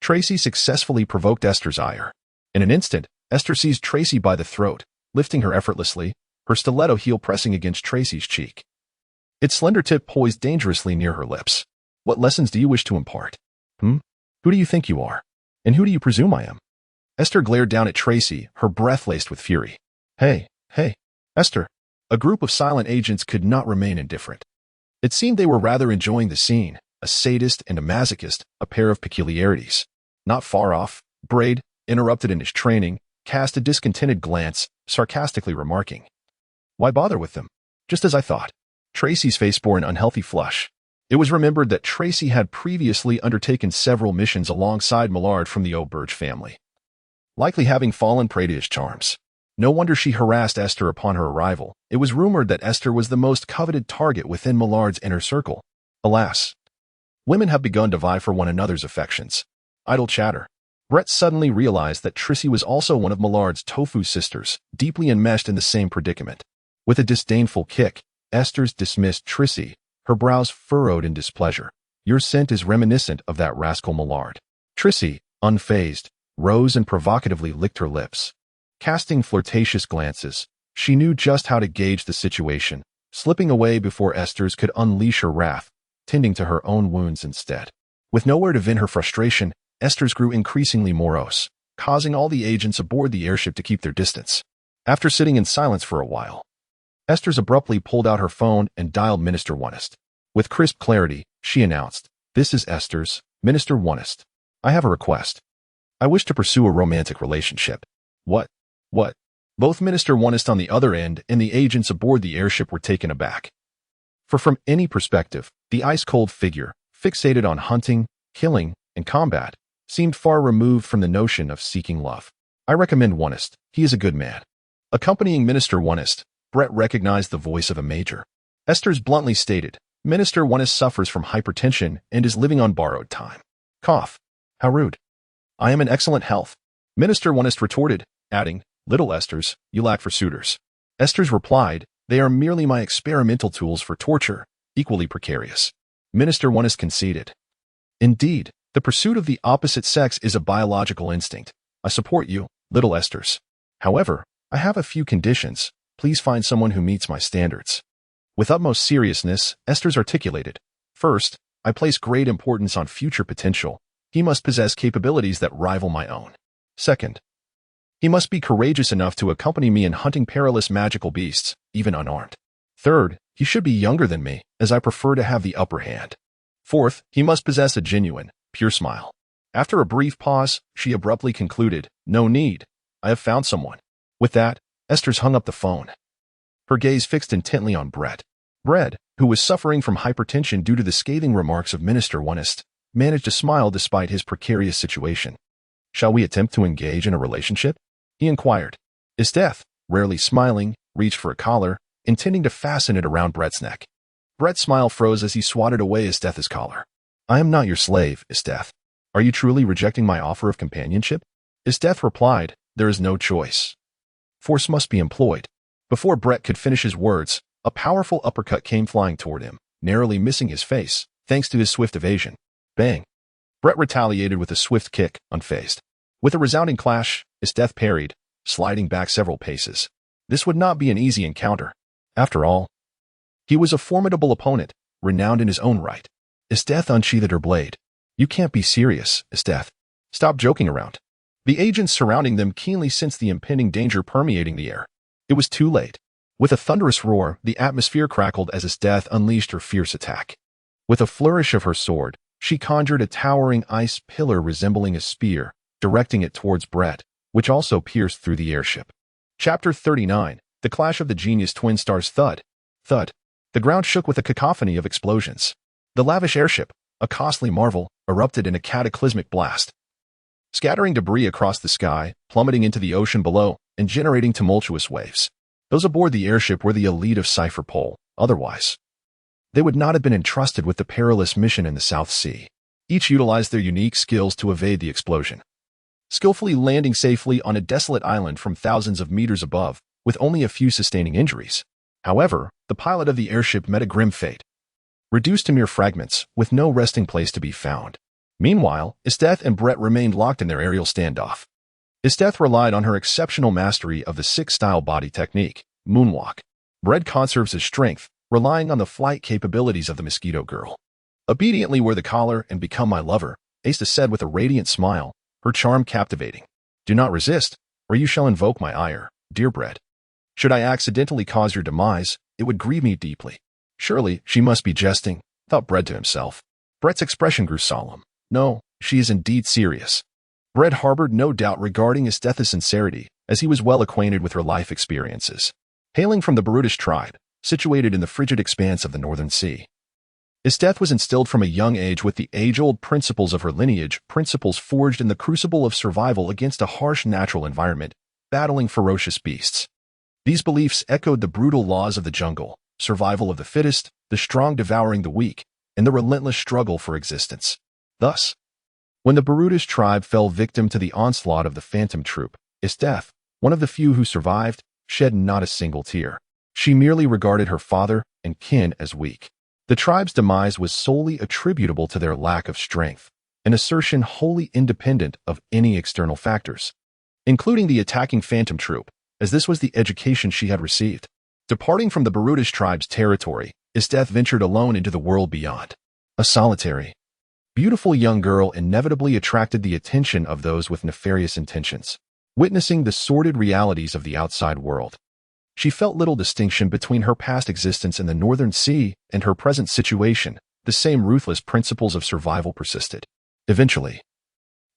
Tracy successfully provoked Esther's ire. In an instant, Esther seized Tracy by the throat, lifting her effortlessly, her stiletto heel pressing against Tracy's cheek. Its slender tip poised dangerously near her lips. "What lessons do you wish to impart? Who do you think you are? And who do you presume I am?" Esther glared down at Tracy, her breath laced with fury. Hey, Esther." A group of silent agents could not remain indifferent. It seemed they were rather enjoying the scene, a sadist and a masochist, a pair of peculiarities. Not far off, Braid, interrupted in his training, cast a discontented glance, sarcastically remarking, "Why bother with them? Just as I thought." Tracy's face bore an unhealthy flush. It was remembered that Tracy had previously undertaken several missions alongside Millard from the Auberge family, likely having fallen prey to his charms. No wonder she harassed Esther upon her arrival. It was rumored that Esther was the most coveted target within Millard's inner circle. Alas, women have begun to vie for one another's affections. Idle chatter. Brett suddenly realized that Tracy was also one of Millard's tofu sisters, deeply enmeshed in the same predicament. With a disdainful kick, Esther's dismissed Tracy, her brows furrowed in displeasure. "Your scent is reminiscent of that rascal Millard." Tracy, unfazed, rose and provocatively licked her lips. Casting flirtatious glances, she knew just how to gauge the situation, slipping away before Esther's could unleash her wrath, tending to her own wounds instead. With nowhere to vent her frustration, Esther's grew increasingly morose, causing all the agents aboard the airship to keep their distance. After sitting in silence for a while, Esther's abruptly pulled out her phone and dialed Minister Wonist. With crisp clarity, she announced, "This is Esther's, Minister Wonist. I have a request. I wish to pursue a romantic relationship." What? Both Minister Wonist on the other end and the agents aboard the airship were taken aback. For from any perspective, the ice-cold figure, fixated on hunting, killing, and combat, seemed far removed from the notion of seeking love. "I recommend Wonist. He is a good man." Accompanying Minister Wonist, Brett recognized the voice of a major. Esther's bluntly stated, "Minister Wonist suffers from hypertension and is living on borrowed time." Cough. "How rude." "I am in excellent health," Minister Wonist retorted, adding, "Little Esther's, you lack for suitors." Esther's replied, "They are merely my experimental tools for torture, equally precarious." Minister Wonist conceded, "Indeed, the pursuit of the opposite sex is a biological instinct. I support you, Little Esther's. However, I have a few conditions. Please find someone who meets my standards." With utmost seriousness, Esther's articulated, "First, I place great importance on future potential. He must possess capabilities that rival my own. Second, he must be courageous enough to accompany me in hunting perilous magical beasts, even unarmed. Third, he should be younger than me, as I prefer to have the upper hand. Fourth, he must possess a genuine, pure smile." After a brief pause, she abruptly concluded, "No need. I have found someone." With that, Esther's hung up the phone. Her gaze fixed intently on Brett. Brett, who was suffering from hypertension due to the scathing remarks of Minister Wonist, managed to smile despite his precarious situation. "Shall we attempt to engage in a relationship?" he inquired. Esteth, rarely smiling, reached for a collar, intending to fasten it around Brett's neck. Brett's smile froze as he swatted away Esteth's collar. "I am not your slave, Esteth. Are you truly rejecting my offer of companionship?" Esteth replied, "There is no choice. Force must be employed." Before Brett could finish his words, a powerful uppercut came flying toward him, narrowly missing his face, thanks to his swift evasion. Bang! Brett retaliated with a swift kick, unfazed. With a resounding clash, Esteth parried, sliding back several paces. This would not be an easy encounter. After all, he was a formidable opponent, renowned in his own right. Esteth unsheathed her blade. You can't be serious, Esteth. Stop joking around. The agents surrounding them keenly sensed the impending danger permeating the air. It was too late. With a thunderous roar, the atmosphere crackled as Esteth unleashed her fierce attack. With a flourish of her sword, she conjured a towering ice pillar resembling a spear, directing it towards Brett, which also pierced through the airship. Chapter 39. The Clash of the Genius Twin Stars. Thud. Thud. The ground shook with a cacophony of explosions. The lavish airship, a costly marvel, erupted in a cataclysmic blast, scattering debris across the sky, plummeting into the ocean below, and generating tumultuous waves. Those aboard the airship were the elite of Cipher Pole. Otherwise, they would not have been entrusted with the perilous mission in the South Sea. Each utilized their unique skills to evade the explosion, skillfully landing safely on a desolate island from thousands of meters above, with only a few sustaining injuries. However, the pilot of the airship met a grim fate, reduced to mere fragments, with no resting place to be found. Meanwhile, Esteth and Brett remained locked in their aerial standoff. Esteth relied on her exceptional mastery of the six-style body technique, moonwalk. Brett conserves his strength, relying on the flight capabilities of the Mosquito Girl. Obediently wear the collar and become my lover, Asta said with a radiant smile, her charm captivating. Do not resist, or you shall invoke my ire, dear Brett. Should I accidentally cause your demise, it would grieve me deeply. Surely, she must be jesting, thought Brett to himself. Brett's expression grew solemn. No, she is indeed serious. Brett harbored no doubt regarding Esteth's sincerity, as he was well acquainted with her life experiences. Hailing from the brutish tribe, situated in the frigid expanse of the Northern Sea, Esteth was instilled from a young age with the age-old principles of her lineage, principles forged in the crucible of survival against a harsh natural environment, battling ferocious beasts. These beliefs echoed the brutal laws of the jungle, survival of the fittest, the strong devouring the weak, and the relentless struggle for existence. Thus, when the Barudish tribe fell victim to the onslaught of the Phantom Troop, Esteth, one of the few who survived, shed not a single tear. She merely regarded her father and kin as weak. The tribe's demise was solely attributable to their lack of strength, an assertion wholly independent of any external factors, including the attacking Phantom Troop, as this was the education she had received. Departing from the Barudish tribe's territory, Esteth ventured alone into the world beyond. A solitary, beautiful young girl inevitably attracted the attention of those with nefarious intentions. Witnessing the sordid realities of the outside world, she felt little distinction between her past existence in the Northern Sea and her present situation. The same ruthless principles of survival persisted. Eventually,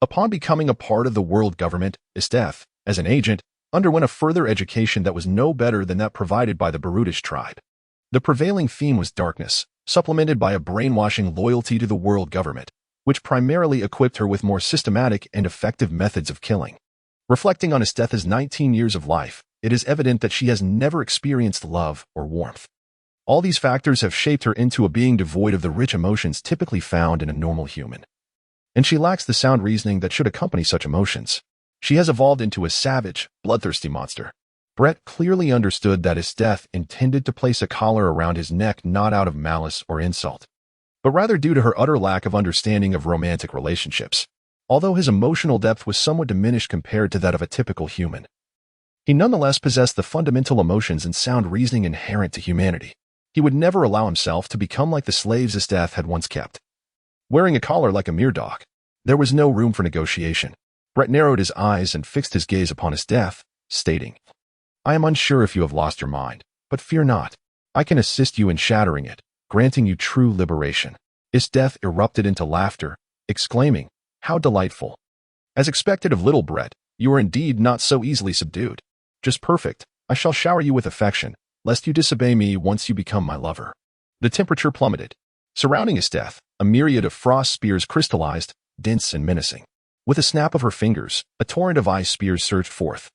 upon becoming a part of the world government, Esteth, as an agent, underwent a further education that was no better than that provided by the Barudish tribe. The prevailing theme was darkness, supplemented by a brainwashing loyalty to the world government, which primarily equipped her with more systematic and effective methods of killing. Reflecting on Esteth's 19 years of life, it is evident that she has never experienced love or warmth. All these factors have shaped her into a being devoid of the rich emotions typically found in a normal human. And she lacks the sound reasoning that should accompany such emotions. She has evolved into a savage, bloodthirsty monster. Brett clearly understood that Esteth intended to place a collar around his neck not out of malice or insult, but rather due to her utter lack of understanding of romantic relationships. Although his emotional depth was somewhat diminished compared to that of a typical human, he nonetheless possessed the fundamental emotions and sound reasoning inherent to humanity. He would never allow himself to become like the slaves Esteth had once kept, wearing a collar like a mere dog. There was no room for negotiation. Brett narrowed his eyes and fixed his gaze upon Esteth, stating, I am unsure if you have lost your mind, but fear not. I can assist you in shattering it, granting you true liberation. Esteth erupted into laughter, exclaiming, How delightful. As expected of little Brett, you are indeed not so easily subdued. Just perfect. I shall shower you with affection, lest you disobey me once you become my lover. The temperature plummeted. Surrounding Esteth, a myriad of frost spears crystallized, dense and menacing. With a snap of her fingers, a torrent of ice spears surged forth,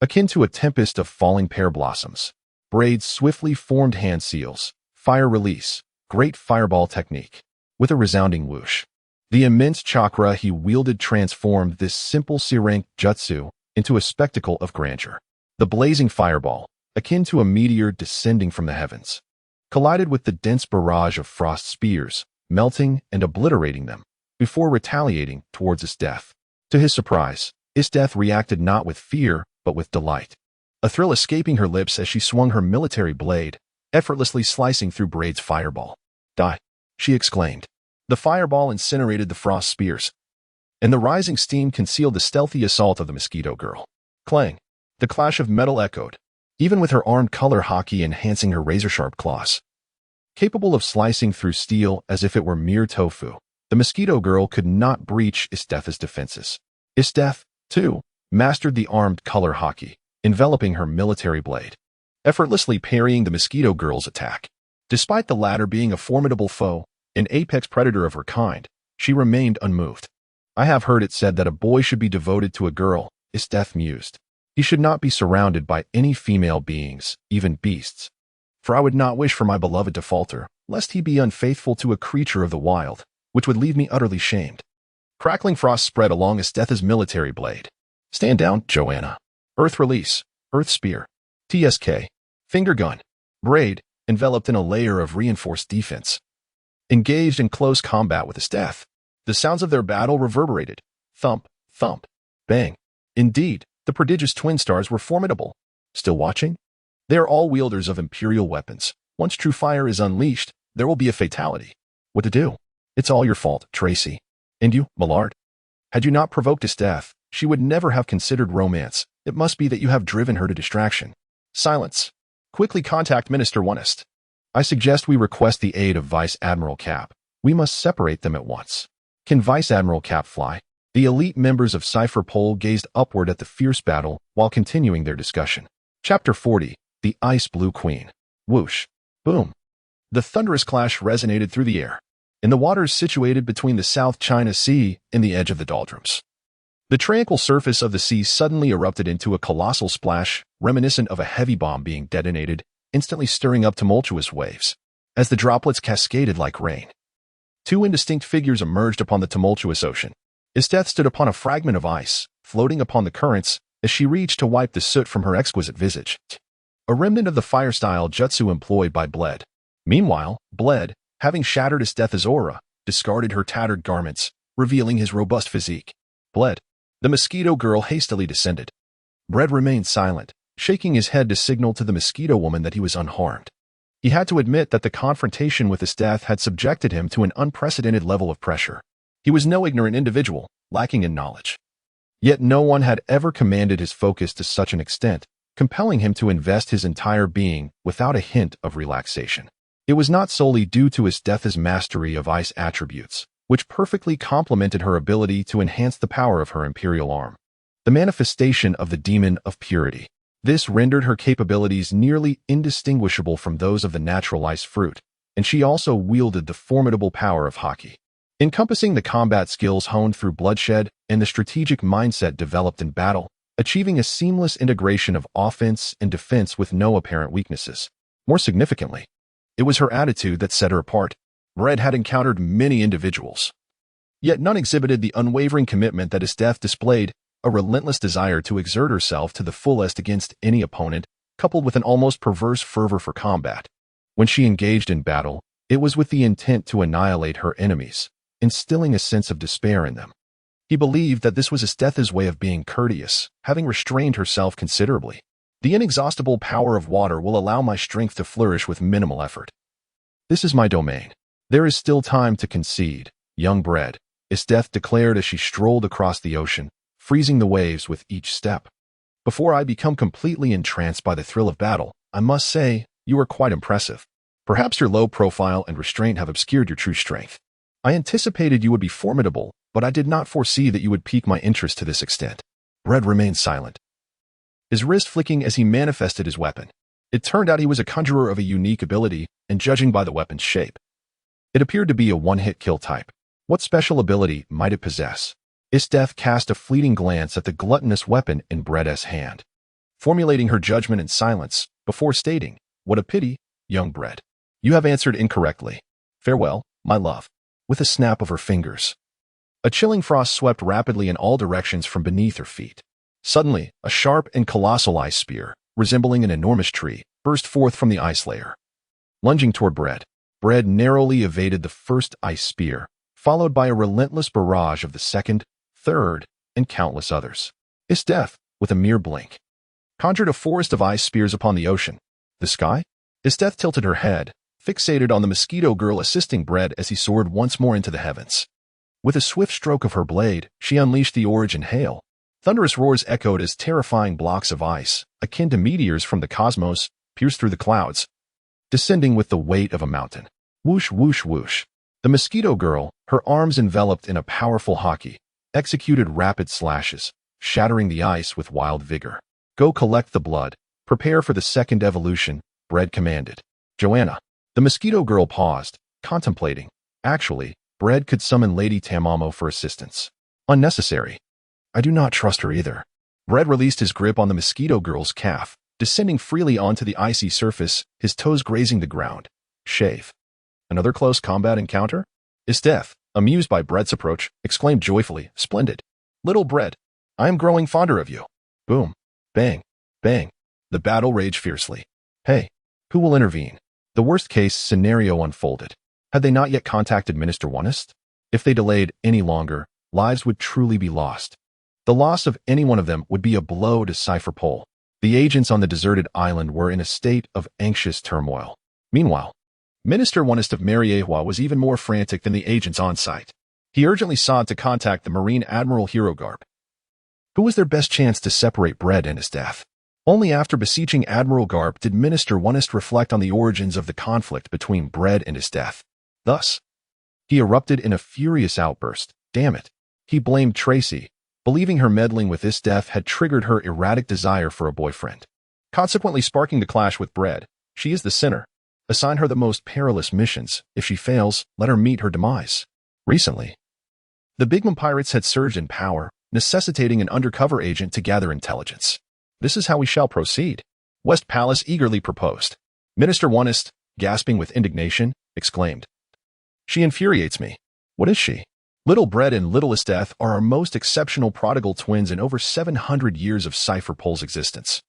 akin to a tempest of falling pear blossoms. Braids swiftly formed hand seals, fire release, great fireball technique. With a resounding whoosh, the immense chakra he wielded transformed this simple Sirank jutsu into a spectacle of grandeur. The blazing fireball, akin to a meteor descending from the heavens, collided with the dense barrage of frost spears, melting and obliterating them, before retaliating towards Esteth. To his surprise, Esteth reacted not with fear, but with delight, a thrill escaping her lips as she swung her military blade, effortlessly slicing through Braid's fireball. Die, she exclaimed. The fireball incinerated the frost spears, and the rising steam concealed the stealthy assault of the mosquito girl. Clang! The clash of metal echoed, even with her armed color hockey enhancing her razor-sharp claws. Capable of slicing through steel as if it were mere tofu, the mosquito girl could not breach Isteth's defenses. Isteth, too, mastered the armed color hockey, enveloping her military blade, effortlessly parrying the mosquito girl's attack. Despite the latter being a formidable foe, an apex predator of her kind, she remained unmoved. I have heard it said that a boy should be devoted to a girl, Isteth mused. He should not be surrounded by any female beings, even beasts. For I would not wish for my beloved to falter, lest he be unfaithful to a creature of the wild, which would leave me utterly shamed. Crackling frost spread along Isteth's military blade. Stand down, Joanna. Earth release, earth spear, TSK, finger gun, braid, enveloped in a layer of reinforced defense. Engaged in close combat with Isteth, the sounds of their battle reverberated. Thump, thump, bang. Indeed, the prodigious twin stars were formidable. Still watching? They are all wielders of imperial weapons. Once true fire is unleashed, there will be a fatality. What to do? It's all your fault, Tracy. And you, Millard? Had you not provoked Isteth, she would never have considered romance. It must be that you have driven her to distraction. Silence. Quickly contact Minister Onest. I suggest we request the aid of Vice Admiral Cap. We must separate them at once. Can Vice Admiral Cap fly? The elite members of Cypher Pole gazed upward at the fierce battle while continuing their discussion. Chapter 40. The Ice Blue Queen. Whoosh. Boom. The thunderous clash resonated through the air, in the waters situated between the South China Sea and the edge of the doldrums. The tranquil surface of the sea suddenly erupted into a colossal splash, reminiscent of a heavy bomb being detonated, instantly stirring up tumultuous waves, as the droplets cascaded like rain. Two indistinct figures emerged upon the tumultuous ocean. Isteth stood upon a fragment of ice, floating upon the currents, as she reached to wipe the soot from her exquisite visage. A remnant of the fire-style jutsu employed by Bled. Meanwhile, Bled, having shattered Isteth's aura, discarded her tattered garments, revealing his robust physique. Bled. The mosquito girl hastily descended. Bled remained silent, shaking his head to signal to the mosquito woman that he was unharmed. He had to admit that the confrontation with Isteth had subjected him to an unprecedented level of pressure. He was no ignorant individual, lacking in knowledge. Yet no one had ever commanded his focus to such an extent, compelling him to invest his entire being without a hint of relaxation. It was not solely due to Isteth's mastery of ice attributes, which perfectly complemented her ability to enhance the power of her imperial arm. The manifestation of the demon of purity. This rendered her capabilities nearly indistinguishable from those of the natural ice fruit, and she also wielded the formidable power of hockey, encompassing the combat skills honed through bloodshed and the strategic mindset developed in battle, achieving a seamless integration of offense and defense with no apparent weaknesses. More significantly, it was her attitude that set her apart. Red had encountered many individuals, yet none exhibited the unwavering commitment that Isteth displayed, a relentless desire to exert herself to the fullest against any opponent, coupled with an almost perverse fervor for combat. When she engaged in battle, it was with the intent to annihilate her enemies, instilling a sense of despair in them. He believed that this was Isteth's way of being courteous, having restrained herself considerably. The inexhaustible power of water will allow my strength to flourish with minimal effort. This is my domain. There is still time to concede, young Bled, Isteth declared as she strolled across the ocean, freezing the waves with each step. Before I become completely entranced by the thrill of battle, I must say, you are quite impressive. Perhaps your low profile and restraint have obscured your true strength. I anticipated you would be formidable, but I did not foresee that you would pique my interest to this extent. Bled remained silent, his wrist flicking as he manifested his weapon. It turned out he was a conjurer of a unique ability, and judging by the weapon's shape, it appeared to be a one-hit kill type. What special ability might it possess? Isteth cast a fleeting glance at the gluttonous weapon in Bled's hand, formulating her judgment in silence before stating, "What a pity, young Bled. You have answered incorrectly. Farewell, my love." With a snap of her fingers, a chilling frost swept rapidly in all directions from beneath her feet. Suddenly, a sharp and colossal ice spear, resembling an enormous tree, burst forth from the ice layer. Lunging toward Bled, Bled narrowly evaded the first ice spear, followed by a relentless barrage of the second, third, and countless others. Isteth, with a mere blink, conjured a forest of ice spears upon the ocean. The sky? Isteth tilted her head, fixated on the mosquito girl assisting Bread as he soared once more into the heavens. With a swift stroke of her blade, she unleashed the origin hail. Thunderous roars echoed as terrifying blocks of ice, akin to meteors from the cosmos, pierced through the clouds, descending with the weight of a mountain. Whoosh, whoosh, whoosh. The mosquito girl, her arms enveloped in a powerful hockey, executed rapid slashes, shattering the ice with wild vigor. Go collect the blood. Prepare for the second evolution, Bread commanded. Joanna. The mosquito girl paused, contemplating. Actually, Bread could summon Lady Tamamo for assistance. Unnecessary. I do not trust her either. Bread released his grip on the mosquito girl's calf, descending freely onto the icy surface, his toes grazing the ground. Shave. Another close combat encounter? Isteth, amused by Bread's approach, exclaimed joyfully, Splendid. Little Bread, I am growing fonder of you. Boom. Bang. Bang. The battle raged fiercely. Hey, who will intervene? The worst-case scenario unfolded. Had they not yet contacted Minister Wonist? If they delayed any longer, lives would truly be lost. The loss of any one of them would be a blow to Cipher Pole. The agents on the deserted island were in a state of anxious turmoil. Meanwhile, Minister Wonist of Mariehua was even more frantic than the agents on site. He urgently sought to contact the Marine Admiral Hirogarp, who was their best chance to separate Bread and his death. Only after beseeching Admiral Garp did Minister Wonist reflect on the origins of the conflict between Bread and his death. Thus, he erupted in a furious outburst. Damn it. He blamed Tracy, believing her meddling with this death had triggered her erratic desire for a boyfriend, consequently sparking the clash with Bread. She is the sinner. Assign her the most perilous missions. If she fails, let her meet her demise. Recently, the Bigman pirates had surged in power, necessitating an undercover agent to gather intelligence. This is how we shall proceed, West Palace eagerly proposed. Minister Wonist, gasping with indignation, exclaimed, She infuriates me. What is she? Little Bread and Little Isteth are our most exceptional prodigal twins in over 700 years of Cipher Pole's existence.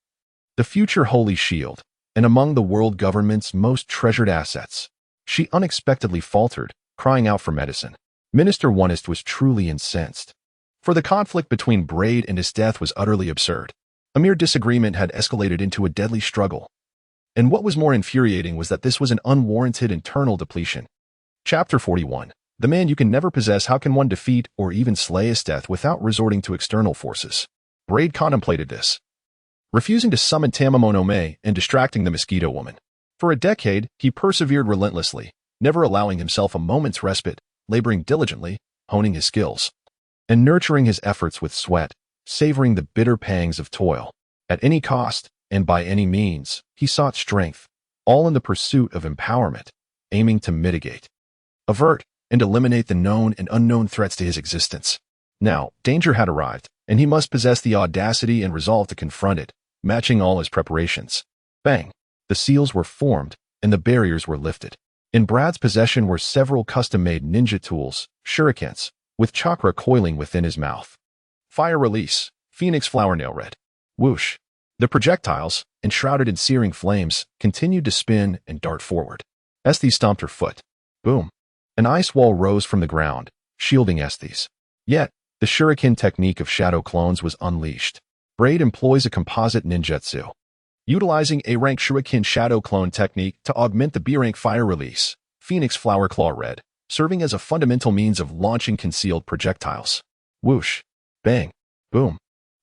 The future Holy Shield, and among the world government's most treasured assets. She unexpectedly faltered, crying out for medicine. Minister Wonist was truly incensed. For the conflict between Bread and Isteth was utterly absurd. A mere disagreement had escalated into a deadly struggle. And what was more infuriating was that this was an unwarranted internal depletion. Chapter 41. The man you can never possess. How can one defeat or even slay Isteth without resorting to external forces? Bread contemplated this, refusing to summon Tamamo no Mae and distracting the mosquito woman. For a decade, he persevered relentlessly, never allowing himself a moment's respite, laboring diligently, honing his skills, and nurturing his efforts with sweat, savoring the bitter pangs of toil. At any cost, and by any means, he sought strength, all in the pursuit of empowerment, aiming to mitigate, avert, and eliminate the known and unknown threats to his existence. Now, danger had arrived, and he must possess the audacity and resolve to confront it, matching all his preparations. Bang! The seals were formed, and the barriers were lifted. In Brad's possession were several custom-made ninja tools, shurikens, with chakra coiling within his mouth. Fire release, Phoenix flower nail red. Whoosh. The projectiles, enshrouded in searing flames, continued to spin and dart forward. Esthi stomped her foot. Boom. An ice wall rose from the ground, shielding Esthis. Yet, the shuriken technique of shadow clones was unleashed. Braid employs a composite ninjutsu, utilizing A-rank shuriken shadow clone technique to augment the B-rank fire release, Phoenix flower claw red, serving as a fundamental means of launching concealed projectiles. Whoosh. Bang. Boom.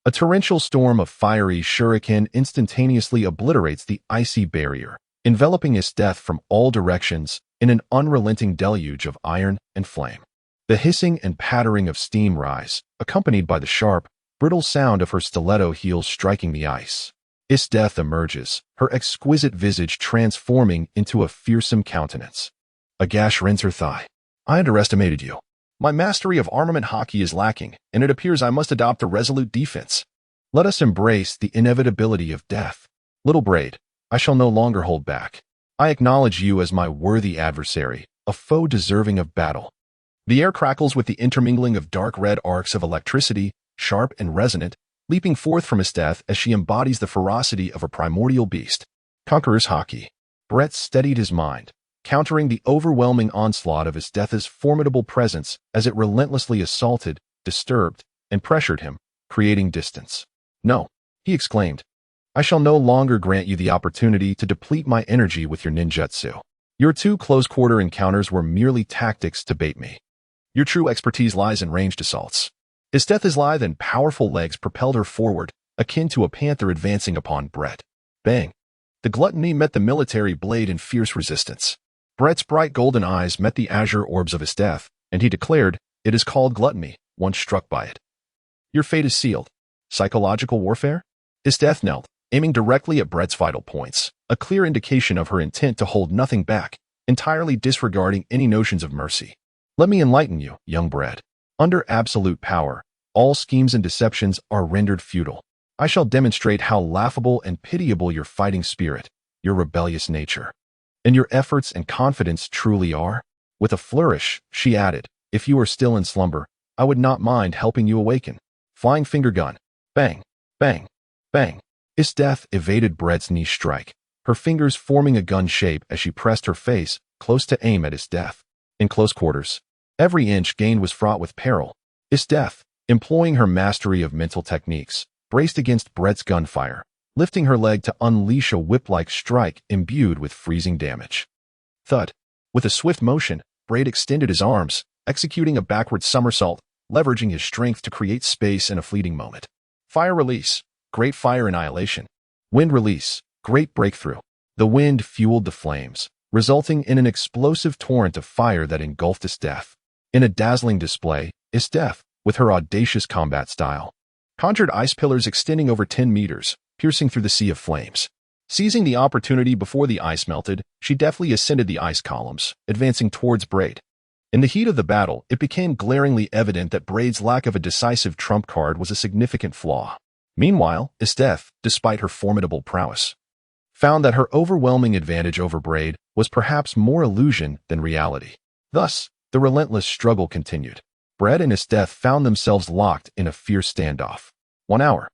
A torrential storm of fiery shuriken instantaneously obliterates the icy barrier, enveloping Isteth from all directions in an unrelenting deluge of iron and flame. The hissing and pattering of steam rise, accompanied by the sharp, brittle sound of her stiletto heels striking the ice. Isteth emerges, her exquisite visage transforming into a fearsome countenance. A gash rends her thigh. I underestimated you. My mastery of armament hockey is lacking, and it appears I must adopt a resolute defense. Let us embrace the inevitability of death. Little Braid, I shall no longer hold back. I acknowledge you as my worthy adversary, a foe deserving of battle. The air crackles with the intermingling of dark red arcs of electricity, sharp and resonant, leaping forth from Isteth as she embodies the ferocity of a primordial beast. Conqueror's hockey. Brett steadied his mind, countering the overwhelming onslaught of Isteth's formidable presence as it relentlessly assaulted, disturbed, and pressured him, creating distance. No, he exclaimed. I shall no longer grant you the opportunity to deplete my energy with your ninjutsu. Your two close-quarter encounters were merely tactics to bait me. Your true expertise lies in ranged assaults. Isteth's lithe and powerful legs propelled her forward, akin to a panther advancing upon Brett. Bang! The gluttony met the military blade in fierce resistance. Brett's bright golden eyes met the azure orbs of Isteth, and he declared, "It is called gluttony, once struck by it. Your fate is sealed." Psychological warfare? Isteth knelt, aiming directly at Brett's vital points, a clear indication of her intent to hold nothing back, entirely disregarding any notions of mercy. "Let me enlighten you, young Brett. Under absolute power, all schemes and deceptions are rendered futile. I shall demonstrate how laughable and pitiable your fighting spirit, your rebellious nature, and your efforts and confidence truly are." With a flourish, she added, "If you are still in slumber, I would not mind helping you awaken." Flying finger gun. Bang, bang, bang. Isteth evaded Brett's knee strike, her fingers forming a gun shape as she pressed her face close to aim at Isteth. In close quarters, every inch gained was fraught with peril. Isteth, employing her mastery of mental techniques, braced against Brett's gunfire, lifting her leg to unleash a whip-like strike imbued with freezing damage. Thud. With a swift motion, Brett extended his arms, executing a backward somersault, leveraging his strength to create space in a fleeting moment. Fire release. Great fire annihilation. Wind release. Great breakthrough. The wind fueled the flames, resulting in an explosive torrent of fire that engulfed Isteth. In a dazzling display, Isteth, with her audacious combat style, conjured ice pillars extending over 10 meters, piercing through the sea of flames. Seizing the opportunity before the ice melted, she deftly ascended the ice columns, advancing towards Brett. In the heat of the battle, it became glaringly evident that Brett's lack of a decisive trump card was a significant flaw. Meanwhile, Isteth, despite her formidable prowess, found that her overwhelming advantage over Brett was perhaps more illusion than reality. Thus, the relentless struggle continued. Brett and Isteth found themselves locked in a fierce standoff. 1 hour,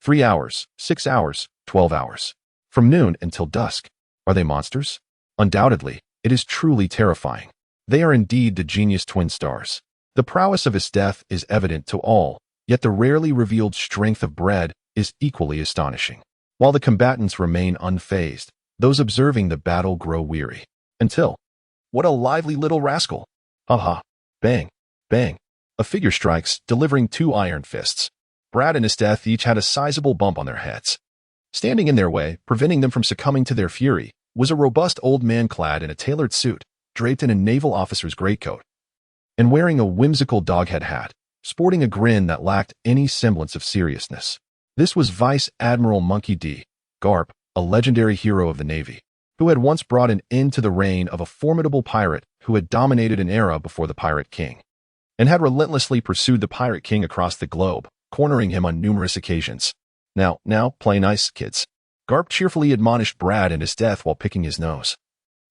3 hours, 6 hours, 12 hours. From noon until dusk. Are they monsters? Undoubtedly, it is truly terrifying. They are indeed the genius twin stars. The prowess of Isteth is evident to all, yet the rarely revealed strength of Brett is equally astonishing. While the combatants remain unfazed, those observing the battle grow weary. Until, what a lively little rascal! Ha! Bang, bang. A figure strikes, delivering 2 iron fists. Brett and Isteth each had a sizable bump on their heads. Standing in their way, preventing them from succumbing to their fury, was a robust old man clad in a tailored suit, draped in a naval officer's greatcoat, and wearing a whimsical doghead hat, sporting a grin that lacked any semblance of seriousness. This was Vice Admiral Monkey D. Garp, a legendary hero of the Navy, who had once brought an end to the reign of a formidable pirate who had dominated an era before the Pirate King, and had relentlessly pursued the Pirate King across the globe, cornering him on numerous occasions. Now, play nice, kids." Garp cheerfully admonished Brett and Isteth while picking his nose.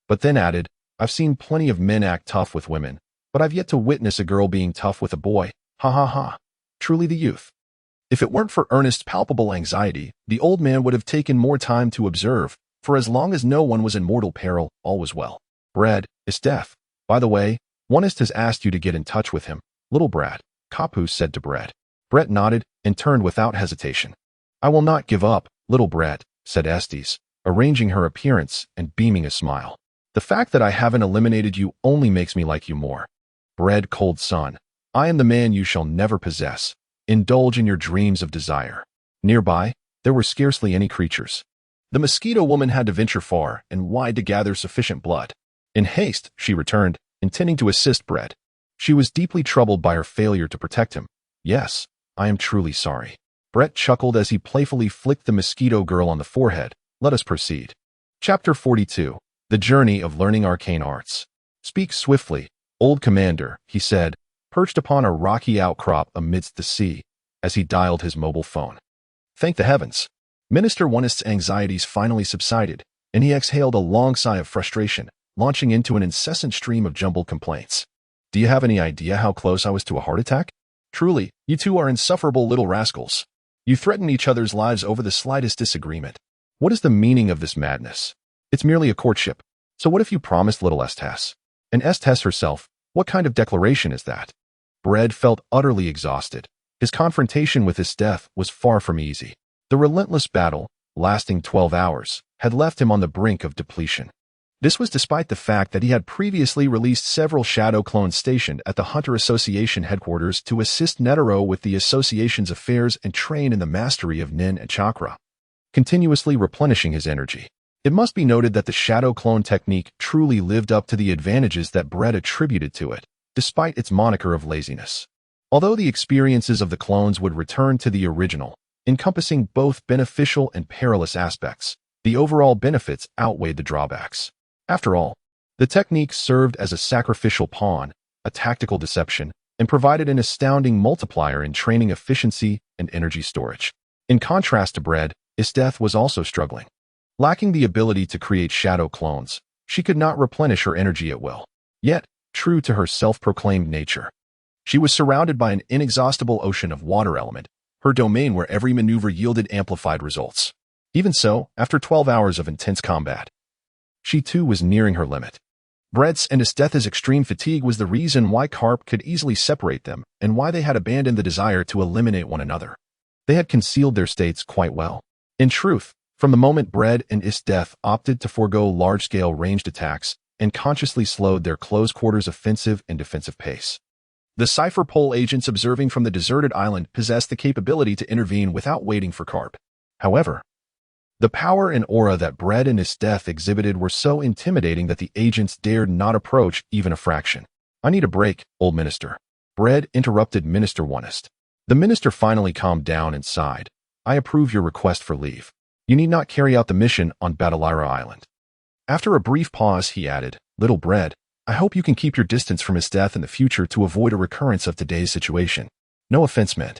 But then added, "I've seen plenty of men act tough with women, but I've yet to witness a girl being tough with a boy. Ha. Truly the youth." If it weren't for Ernest's palpable anxiety, the old man would have taken more time to observe, for as long as no one was in mortal peril, all was well. "Brett, Isteth, by the way, Onest has asked you to get in touch with him, little Brett," Kapu said to Brett. Brett nodded and turned without hesitation. "I will not give up, little Brett," said Estes, arranging her appearance and beaming a smile. "The fact that I haven't eliminated you only makes me like you more. Brett, cold son, I am the man you shall never possess. Indulge in your dreams of desire." Nearby, there were scarcely any creatures. The mosquito woman had to venture far and wide to gather sufficient blood. In haste, she returned, intending to assist Brett. She was deeply troubled by her failure to protect him. "Yes, I am truly sorry." Brett chuckled as he playfully flicked the mosquito girl on the forehead. Let us proceed. Chapter 42. The Journey of Learning Arcane Arts. "Speak swiftly, old commander," he said, perched upon a rocky outcrop amidst the sea, as he dialed his mobile phone. Thank the heavens. Minister Onest's anxieties finally subsided, and he exhaled a long sigh of frustration, launching into an incessant stream of jumbled complaints. "Do you have any idea how close I was to a heart attack? Truly, you two are insufferable little rascals. You threaten each other's lives over the slightest disagreement. What is the meaning of this madness? It's merely a courtship. So what if you promised little Estes? And Estes herself, what kind of declaration is that?" Brett felt utterly exhausted. His confrontation with his death was far from easy. The relentless battle, lasting 12 hours, had left him on the brink of depletion. This was despite the fact that he had previously released several shadow clones stationed at the Hunter Association headquarters to assist Netero with the association's affairs and train in the mastery of Nin and Chakra, continuously replenishing his energy. It must be noted that the shadow clone technique truly lived up to the advantages that Brett attributed to it, despite its moniker of laziness. Although the experiences of the clones would return to the original, encompassing both beneficial and perilous aspects, the overall benefits outweighed the drawbacks. After all, the technique served as a sacrificial pawn, a tactical deception, and provided an astounding multiplier in training efficiency and energy storage. In contrast to Brett, Isteth was also struggling. Lacking the ability to create shadow clones, she could not replenish her energy at will. Yet, true to her self-proclaimed nature, she was surrounded by an inexhaustible ocean of water element, her domain where every maneuver yielded amplified results. Even so, after 12 hours of intense combat, she too was nearing her limit. Brett's and Isteth's extreme fatigue was the reason why Karp could easily separate them and why they had abandoned the desire to eliminate one another. They had concealed their states quite well. In truth, from the moment Brett and Isteth opted to forego large-scale ranged attacks and consciously slowed their close-quarters offensive and defensive pace, the Cypher Pole agents observing from the deserted island possessed the capability to intervene without waiting for Karp. However, the power and aura that Brett and Isteth exhibited were so intimidating that the agents dared not approach even a fraction. "I need a break, old minister," Brett interrupted Minister Onest. The minister finally calmed down and sighed. "I approve your request for leave. You need not carry out the mission on Battleira Island." After a brief pause, he added, "Little Brett, I hope you can keep your distance from Isteth in the future to avoid a recurrence of today's situation. No offense meant.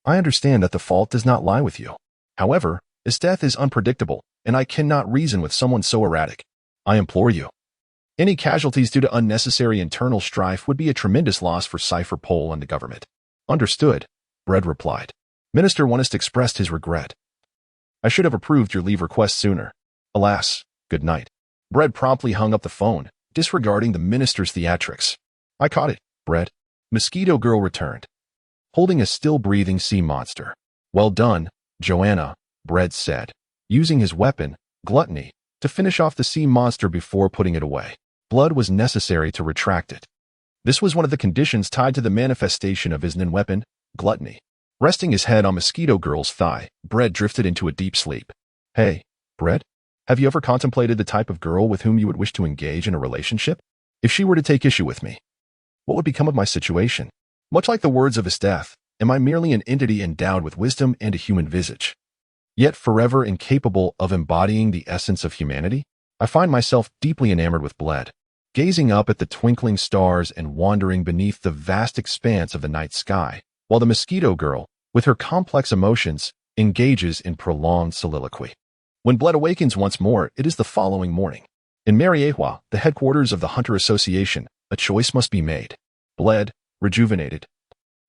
I understand that the fault does not lie with you. However, Isteth is unpredictable, and I cannot reason with someone so erratic. I implore you. Any casualties due to unnecessary internal strife would be a tremendous loss for Cypher Pole and the government." "Understood," Brett replied. Minister Onest expressed his regret. "I should have approved your leave request sooner. Alas, good night." Brett promptly hung up the phone, disregarding the minister's theatrics. "I caught it, Brett." Mosquito Girl returned, holding a still-breathing sea monster. "Well done, Joanna," Brett said, using his weapon, Gluttony, to finish off the sea monster before putting it away. Blood was necessary to retract it. This was one of the conditions tied to the manifestation of his Nin weapon, Gluttony. Resting his head on Mosquito Girl's thigh, Brett drifted into a deep sleep. "Hey, Brett, have you ever contemplated the type of girl with whom you would wish to engage in a relationship? If she were to take issue with me, what would become of my situation? Much like the words of Isteth, am I merely an entity endowed with wisdom and a human visage, yet forever incapable of embodying the essence of humanity? I find myself deeply enamored with Bled, gazing up at the twinkling stars and wandering beneath the vast expanse of the night sky, while the Mosquito Girl, with her complex emotions, engages in prolonged soliloquy. When Bled awakens once more, it is the following morning. In Mariehua, the headquarters of the Hunter Association, a choice must be made. Bled, rejuvenated,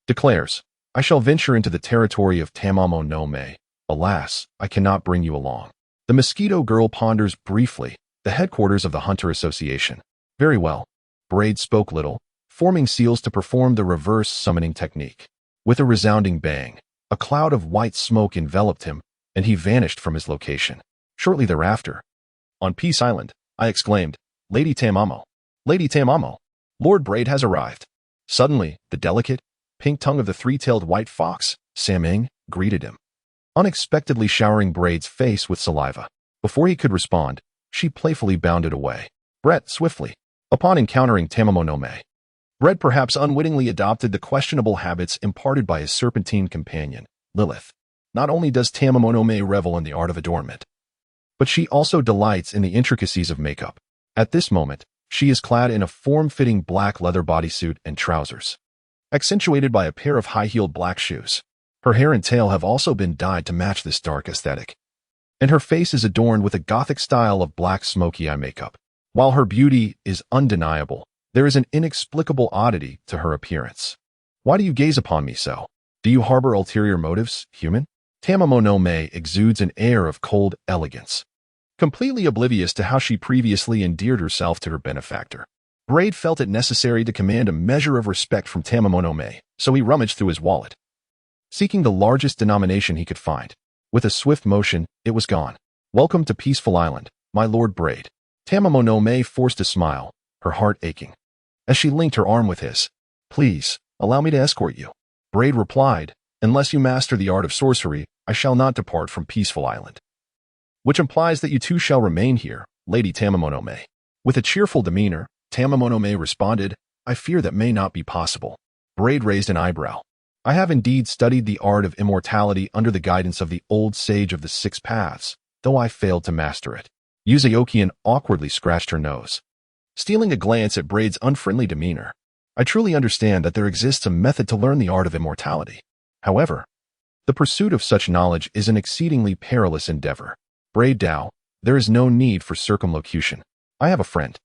declares, "I shall venture into the territory of Tamamo no Me. Alas, I cannot bring you along." The Mosquito Girl ponders briefly, the headquarters of the Hunter Association. "Very well." Braid spoke little, forming seals to perform the reverse summoning technique. With a resounding bang, a cloud of white smoke enveloped him, and he vanished from his location. Shortly thereafter, on Peace Island, I exclaimed, "Lady Tamamo! Lady Tamamo! Lord Braid has arrived." Suddenly, the delicate, pink tongue of the three-tailed white fox, Saming, greeted him, unexpectedly showering Braid's face with saliva. Before he could respond, she playfully bounded away. Brett swiftly. Upon encountering Tamamo no Me, Brett perhaps unwittingly adopted the questionable habits imparted by his serpentine companion, Lilith. Not only does Tamamo no Me revel in the art of adornment, but she also delights in the intricacies of makeup. At this moment, she is clad in a form-fitting black leather bodysuit and trousers, accentuated by a pair of high-heeled black shoes. Her hair and tail have also been dyed to match this dark aesthetic, and her face is adorned with a gothic style of black smoky eye makeup. While her beauty is undeniable, there is an inexplicable oddity to her appearance. "Why do you gaze upon me so? Do you harbor ulterior motives, human?" Tamamo no Me exudes an air of cold elegance, completely oblivious to how she previously endeared herself to her benefactor. Braid felt it necessary to command a measure of respect from Tamamo no Me, so he rummaged through his wallet, seeking the largest denomination he could find. With a swift motion, it was gone. "Welcome to Peaceful Island, my Lord Braid." Tamamo no Mae forced a smile, her heart aching. As she linked her arm with his, "Please, allow me to escort you." Braid replied, "Unless you master the art of sorcery, I shall not depart from Peaceful Island." "Which implies that you two shall remain here, Lady Tamamo no Mae." With a cheerful demeanor, Tamamo no Mae responded, "I fear that may not be possible." Braid raised an eyebrow. "I have indeed studied the art of immortality under the guidance of the old sage of the six paths, though I failed to master it." Yuzaokian awkwardly scratched her nose, stealing a glance at Braid's unfriendly demeanor. "I truly understand that there exists a method to learn the art of immortality. However, the pursuit of such knowledge is an exceedingly perilous endeavor. Braid Dao, there is no need for circumlocution. I have a friend."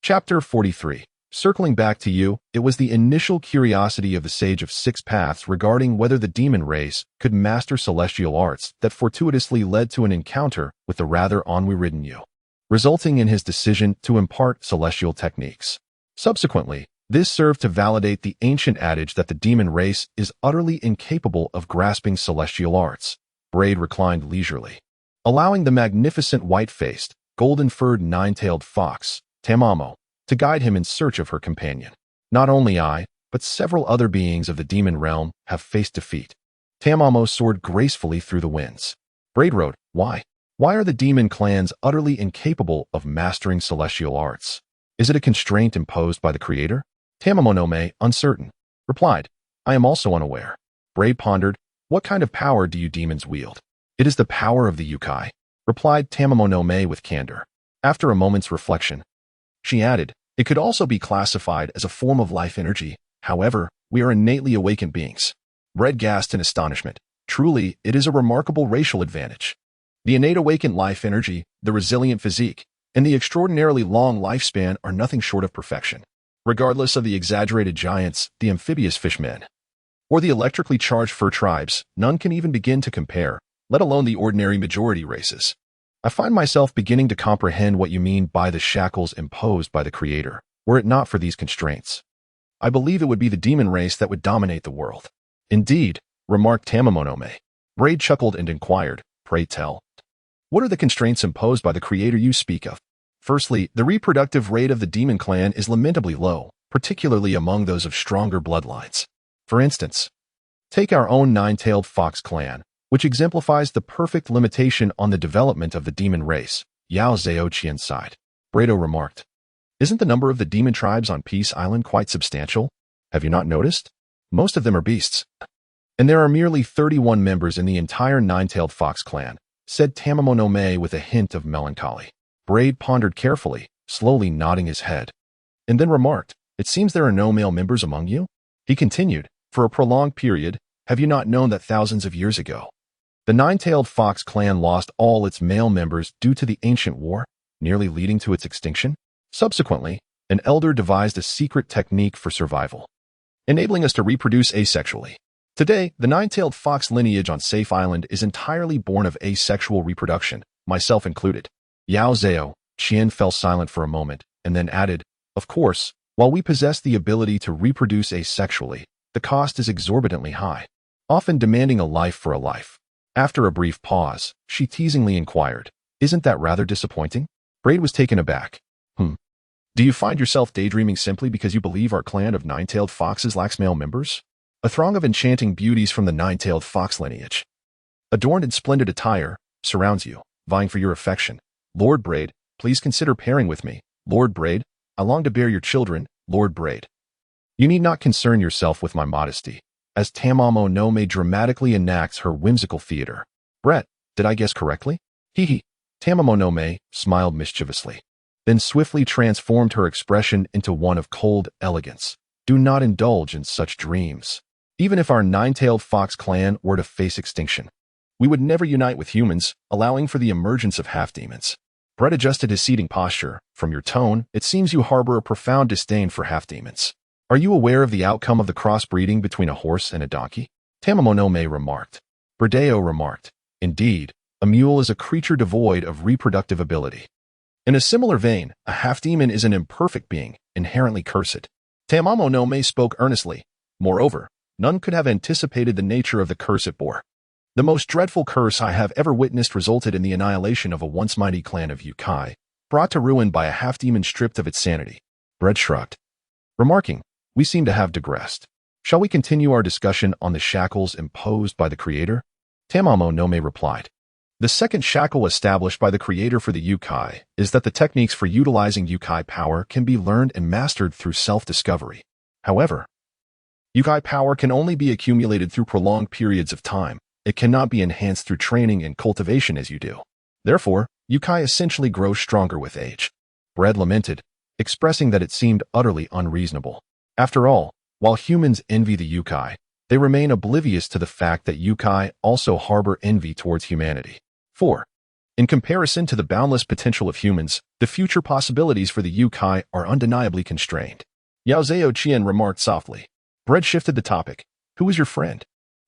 Chapter 43. Circling back to you, it was the initial curiosity of the Sage of Six Paths regarding whether the demon race could master celestial arts that fortuitously led to an encounter with the rather ennui-ridden Yu, resulting in his decision to impart celestial techniques. Subsequently, this served to validate the ancient adage that the demon race is utterly incapable of grasping celestial arts. Braid reclined leisurely, allowing the magnificent white-faced, golden-furred nine-tailed fox, Tamamo, to guide him in search of her companion. "Not only I, but several other beings of the demon realm have faced defeat." Tamamo soared gracefully through the winds. Braid wrote, "Why? Why are the demon clans utterly incapable of mastering celestial arts? Is it a constraint imposed by the Creator?" Tamamo no Mae, uncertain, replied, "I am also unaware." Braid pondered, "What kind of power do you demons wield?" "It is the power of the Yokai," replied Tamamo no Mae with candor. After a moment's reflection, she added, "It could also be classified as a form of life energy. However, we are innately awakened beings." Braid gasped in astonishment. Truly, it is a remarkable racial advantage. The innate awakened life energy, the resilient physique, and the extraordinarily long lifespan are nothing short of perfection. Regardless of the exaggerated giants, the amphibious fishmen, or the electrically charged fur tribes, none can even begin to compare, let alone the ordinary majority races. I find myself beginning to comprehend what you mean by the shackles imposed by the Creator. Were it not for these constraints, I believe it would be the demon race that would dominate the world. "Indeed," remarked Tamamo no Mae. Braid chuckled and inquired, "Pray tell, what are the constraints imposed by the Creator you speak of?" "Firstly, the reproductive rate of the demon clan is lamentably low, particularly among those of stronger bloodlines. For instance, take our own nine-tailed fox clan, which exemplifies the perfect limitation on the development of the demon race," Yao Zhaoqian sighed. Brado remarked, "Isn't the number of the demon tribes on Peace Island quite substantial? Have you not noticed? Most of them are beasts. And there are merely 31 members in the entire nine-tailed fox clan," said Tamamo no Mae with a hint of melancholy. Braid pondered carefully, slowly nodding his head, and then remarked, "It seems there are no male members among you?" He continued, "For a prolonged period, have you not known that thousands of years ago, the nine-tailed fox clan lost all its male members due to the ancient war, nearly leading to its extinction? Subsequently, an elder devised a secret technique for survival, enabling us to reproduce asexually. Today, the nine-tailed fox lineage on Safe Island is entirely born of asexual reproduction, myself included." Yao Zhaoqian fell silent for a moment, and then added, "Of course, while we possess the ability to reproduce asexually, the cost is exorbitantly high, often demanding a life for a life." After a brief pause, she teasingly inquired, "Isn't that rather disappointing?" Braid was taken aback. Do you find yourself daydreaming simply because you believe our clan of nine-tailed foxes lacks male members?" A throng of enchanting beauties from the nine-tailed fox lineage, adorned in splendid attire, surrounds you, vying for your affection. "Lord Braid, please consider pairing with me. Lord Braid, I long to bear your children. Lord Braid." You need not concern yourself with my modesty, as Tamamo no Mae dramatically enacts her whimsical theater. "Brett, did I guess correctly?" "Hee." Tamamo no Mae smiled mischievously, then swiftly transformed her expression into one of cold elegance. "Do not indulge in such dreams. Even if our nine-tailed fox clan were to face extinction, we would never unite with humans, allowing for the emergence of half-demons." Brett adjusted his seating posture. "From your tone, it seems you harbor a profound disdain for half-demons. Are you aware of the outcome of the crossbreeding between a horse and a donkey?" Tamamo no Mae remarked. Burdeo remarked, "Indeed, a mule is a creature devoid of reproductive ability. In a similar vein, a half-demon is an imperfect being, inherently cursed." Tamamo no Mae spoke earnestly. "Moreover, none could have anticipated the nature of the curse it bore. The most dreadful curse I have ever witnessed resulted in the annihilation of a once mighty clan of Yokai." brought to ruin by a half-demon stripped of its sanity. Bread shrugged, remarking, "We seem to have digressed. Shall we continue our discussion on the shackles imposed by the Creator?" Tamamo no Me replied. The second shackle established by the Creator for the Yokai is that the techniques for utilizing Yokai power can be learned and mastered through self-discovery. However, Yokai power can only be accumulated through prolonged periods of time. It cannot be enhanced through training and cultivation as you do. Therefore, Yokai essentially grows stronger with age. Bread lamented, expressing that it seemed utterly unreasonable. After all, while humans envy the Yokai, they remain oblivious to the fact that Yokai also harbor envy towards humanity. 4. In comparison to the boundless potential of humans, the future possibilities for the Yokai are undeniably constrained. Yao Zhao Qian remarked softly. Bread shifted the topic. Who is your friend?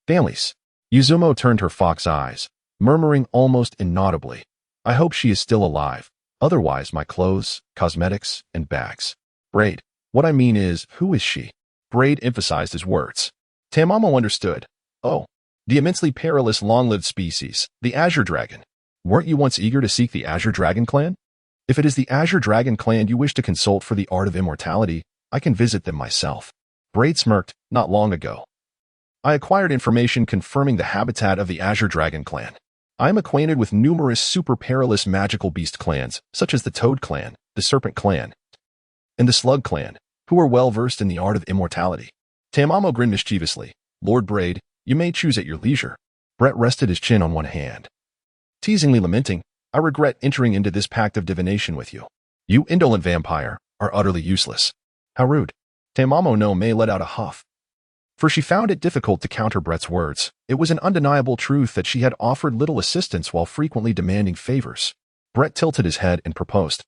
Families. Yuzumo turned her fox eyes, murmuring almost inaudibly, I hope she is still alive. Otherwise, my clothes, cosmetics, and bags. Braid. What I mean is, who is she? Braid emphasized his words. Tamamo understood. Oh, the immensely perilous long-lived species, the Azure Dragon. Weren't you once eager to seek the Azure Dragon clan? If it is the Azure Dragon clan you wish to consult for the art of immortality, I can visit them myself. Braid smirked, not long ago. I acquired information confirming the habitat of the Azure Dragon clan. I am acquainted with numerous super perilous magical beast clans, such as the Toad clan, the Serpent clan, and the Slug clan, who are well versed in the art of immortality. Tamamo grinned mischievously. Lord Braid, you may choose at your leisure. Brett rested his chin on one hand, teasingly lamenting, I regret entering into this pact of divination with you. You indolent vampire are utterly useless. How rude. Tamamo no Me let out a huff, for she found it difficult to counter Brett's words. It was an undeniable truth that she had offered little assistance while frequently demanding favors. Brett tilted his head and proposed,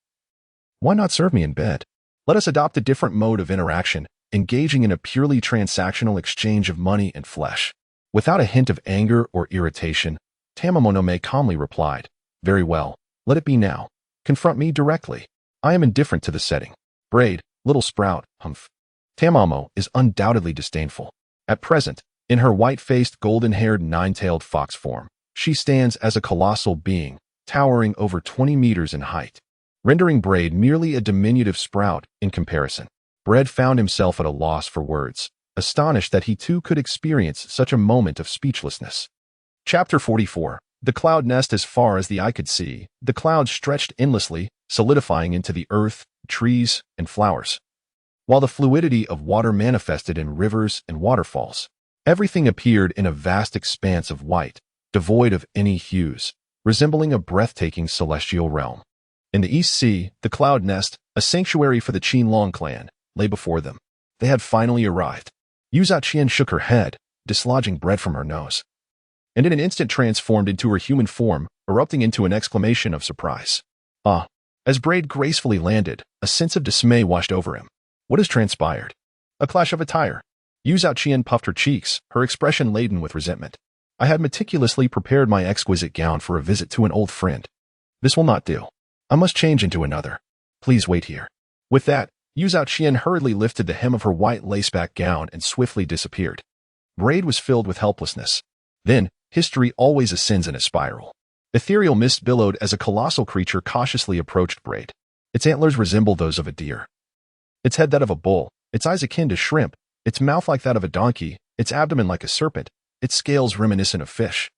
why not serve me in bed? Let us adopt a different mode of interaction, engaging in a purely transactional exchange of money and flesh. Without a hint of anger or irritation, Tamamo no Me calmly replied, very well, let it be now. Confront me directly. I am indifferent to the setting. Braid, little sprout, humph. Tamamo is undoubtedly disdainful. At present, in her white-faced, golden-haired, nine-tailed fox form, she stands as a colossal being, towering over 20 meters in height, rendering Braid merely a diminutive sprout in comparison. Braid found himself at a loss for words, astonished that he too could experience such a moment of speechlessness. Chapter 44. The cloud nest. As far as the eye could see, the clouds stretched endlessly, solidifying into the earth, trees, and flowers. While the fluidity of water manifested in rivers and waterfalls, everything appeared in a vast expanse of white, devoid of any hues, resembling a breathtaking celestial realm. In the East Sea, the cloud nest, a sanctuary for the Qinlong clan, lay before them. They had finally arrived. Yu Qian shook her head, dislodging Bread from her nose, and in an instant transformed into her human form, erupting into an exclamation of surprise. Ah! As Braid gracefully landed, a sense of dismay washed over him. What has transpired? A clash of attire. Yu Qian puffed her cheeks, her expression laden with resentment. I had meticulously prepared my exquisite gown for a visit to an old friend. This will not do. I must change into another. Please wait here. With that, Yu Qian hurriedly lifted the hem of her white laceback gown and swiftly disappeared. Braid was filled with helplessness. Then, history always ascends in a spiral. Ethereal mist billowed as a colossal creature cautiously approached Braid. Its antlers resembled those of a deer, its head that of a bull, its eyes akin to shrimp, its mouth like that of a donkey, its abdomen like a serpent, its scales reminiscent of fish,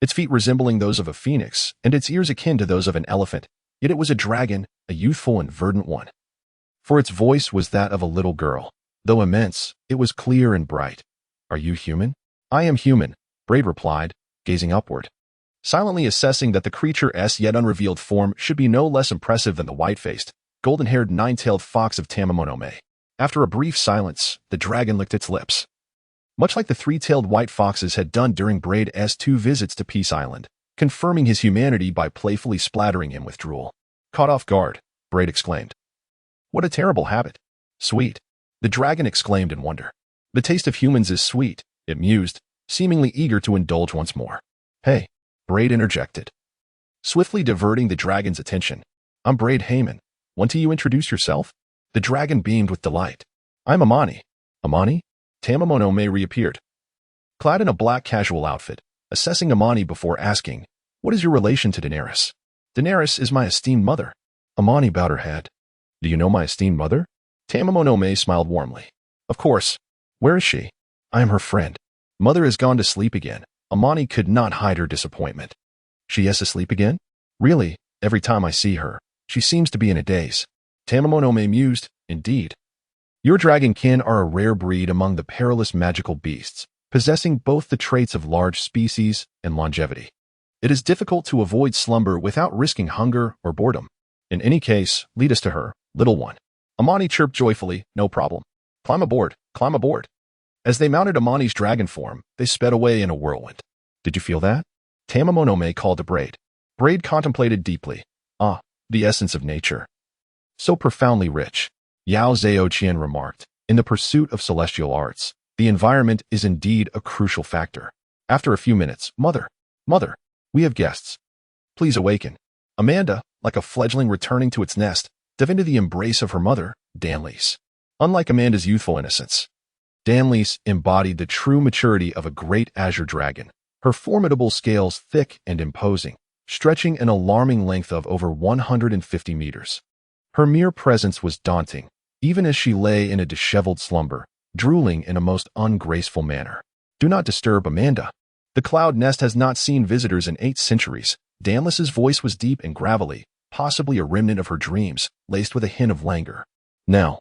its feet resembling those of a phoenix, and its ears akin to those of an elephant. Yet it was a dragon, a youthful and verdant one. For its voice was that of a little girl. Though immense, it was clear and bright. Are you human? I am human, Braid replied, gazing upward, silently assessing that the creature's yet unrevealed form should be no less impressive than the white-faced, golden-haired nine-tailed fox of Tamamo no Me. After a brief silence, the dragon licked its lips, much like the three-tailed white foxes had done during Braid's 2 visits to Peace Island, confirming his humanity by playfully splattering him with drool. Caught off guard, Braid exclaimed. What a terrible habit. Sweet. The dragon exclaimed in wonder. The taste of humans is sweet, it mused, seemingly eager to indulge once more. Hey, Braid interjected, swiftly diverting the dragon's attention. I'm Braid Heyman. Want to you introduce yourself? The dragon beamed with delight. I'm Amani. Amani? Tamamo no Me reappeared, clad in a black casual outfit, assessing Amani before asking, what is your relation to Daenerys? Daenerys is my esteemed mother. Amani bowed her head. Do you know my esteemed mother? Tamamo no Mae smiled warmly. Of course. Where is she? I am her friend. Mother has gone to sleep again. Amani could not hide her disappointment. She is asleep again? Really, every time I see her, she seems to be in a daze. Tamamo no Mae mused, indeed. Your dragonkin are a rare breed among the perilous magical beasts, possessing both the traits of large species and longevity. It is difficult to avoid slumber without risking hunger or boredom. In any case, lead us to her, little one. Amani chirped joyfully, no problem. Climb aboard, climb aboard. As they mounted Amani's dragon form, they sped away in a whirlwind. Did you feel that? Tamamo no Mae called to Braid. Braid contemplated deeply. Ah, the essence of nature. So profoundly rich. Yao Zhao Qian remarked. In the pursuit of celestial arts, the environment is indeed a crucial factor. After a few minutes, Mother, we have guests. Please awaken. Amanda, like a fledgling returning to its nest, dove into the embrace of her mother, Danlise. Unlike Amanda's youthful innocence, Danlise embodied the true maturity of a great azure dragon, her formidable scales thick and imposing, stretching an alarming length of over 150 meters. Her mere presence was daunting, even as she lay in a disheveled slumber, drooling in a most ungraceful manner. Do not disturb Amanda. The cloud nest has not seen visitors in 8 centuries. Danlise's voice was deep and gravelly, possibly a remnant of her dreams, laced with a hint of languor. Now,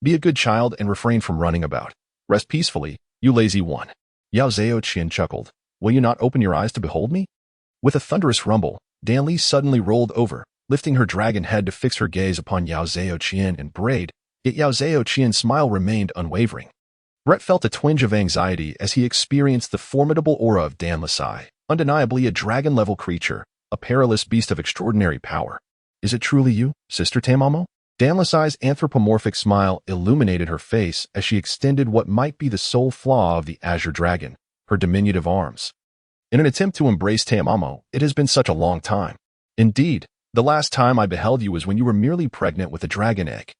be a good child and refrain from running about. Rest peacefully, you lazy one. Yao Zhao Qian chuckled. Will you not open your eyes to behold me? With a thunderous rumble, Danlise suddenly rolled over, lifting her dragon head to fix her gaze upon Yao Zhao Qian and Braid, yet Yao Zhao Qian's smile remained unwavering. Brett felt a twinge of anxiety as he experienced the formidable aura of Danlise, undeniably a dragon-level creature, a perilous beast of extraordinary power. Is it truly you, Sister Tamamo? Danlise's anthropomorphic smile illuminated her face as she extended what might be the sole flaw of the azure dragon, her diminutive arms. In an attempt to embrace Tamamo, it has been such a long time. Indeed, the last time I beheld you was when you were merely pregnant with a dragon egg.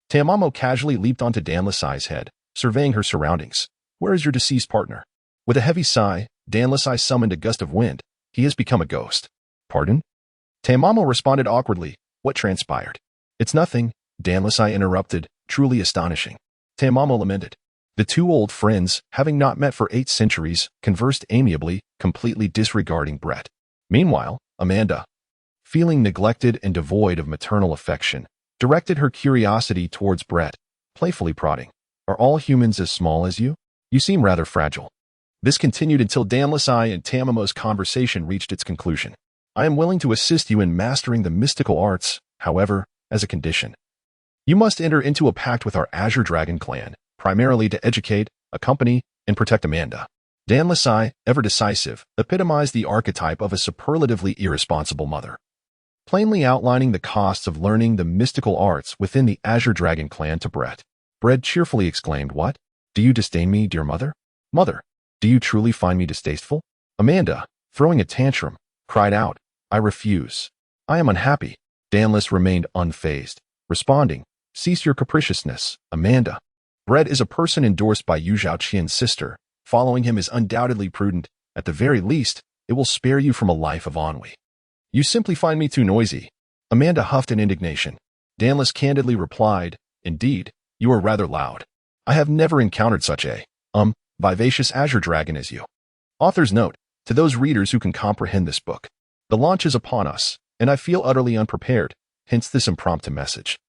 Tamamo casually leaped onto Danlise's head, surveying her surroundings. Where is your deceased partner? With a heavy sigh, Danlise summoned a gust of wind. He has become a ghost. Pardon? Tamamo responded awkwardly. What transpired? It's nothing, Danlise interrupted, truly astonishing. Tamamo lamented. The two old friends, having not met for 8 centuries, conversed amiably, completely disregarding Brett. Meanwhile, Amanda, feeling neglected and devoid of maternal affection, directed her curiosity towards Brett, playfully prodding. Are all humans as small as you? You seem rather fragile. This continued until Danlise and Tamamo's conversation reached its conclusion. I am willing to assist you in mastering the mystical arts, however, as a condition. You must enter into a pact with our Azure Dragon clan, primarily to educate, accompany, and protect Amanda. Danlise, ever decisive, epitomized the archetype of a superlatively irresponsible mother, plainly outlining the costs of learning the mystical arts within the Azure Dragon clan to Brett. Brett cheerfully exclaimed, What? Do you disdain me, dear mother? Mother, do you truly find me distasteful? Amanda, throwing a tantrum, cried out, I refuse. I am unhappy. Danlise remained unfazed, responding, Cease your capriciousness, Amanda. Brett is a person endorsed by Yu Zhaoqian's sister. Following him is undoubtedly prudent. At the very least, it will spare you from a life of ennui. You simply find me too noisy. Amanda huffed in indignation. Danlise candidly replied, Indeed, you are rather loud. I have never encountered such a, vivacious azure dragon as you. Author's note, to those readers who can comprehend this book. The launch is upon us, and I feel utterly unprepared, hence this impromptu message.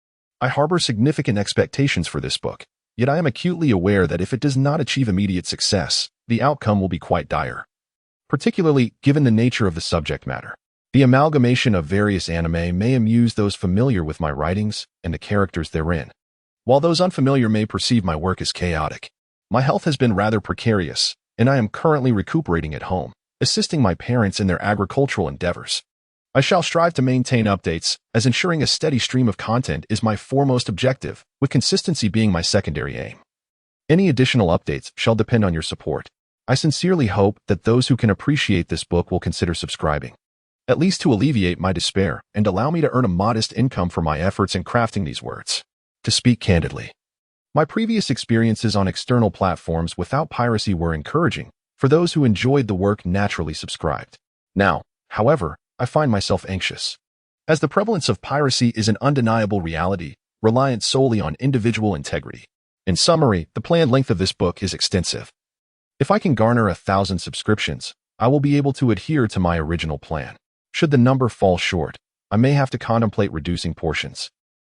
I harbor significant expectations for this book, yet I am acutely aware that if it does not achieve immediate success, the outcome will be quite dire. Particularly given the nature of the subject matter. The amalgamation of various anime may amuse those familiar with my writings and the characters therein, while those unfamiliar may perceive my work as chaotic. My health has been rather precarious, and I am currently recuperating at home, assisting my parents in their agricultural endeavors. I shall strive to maintain updates, as ensuring a steady stream of content is my foremost objective, with consistency being my secondary aim. Any additional updates shall depend on your support. I sincerely hope that those who can appreciate this book will consider subscribing, at least to alleviate my despair and allow me to earn a modest income for my efforts in crafting these words. To speak candidly, my previous experiences on external platforms without piracy were encouraging for those who enjoyed the work naturally subscribed. Now, however, I find myself anxious. as the prevalence of piracy is an undeniable reality, reliant solely on individual integrity. In summary, the planned length of this book is extensive. If I can garner 1,000 subscriptions, I will be able to adhere to my original plan. Should the number fall short, I may have to contemplate reducing portions,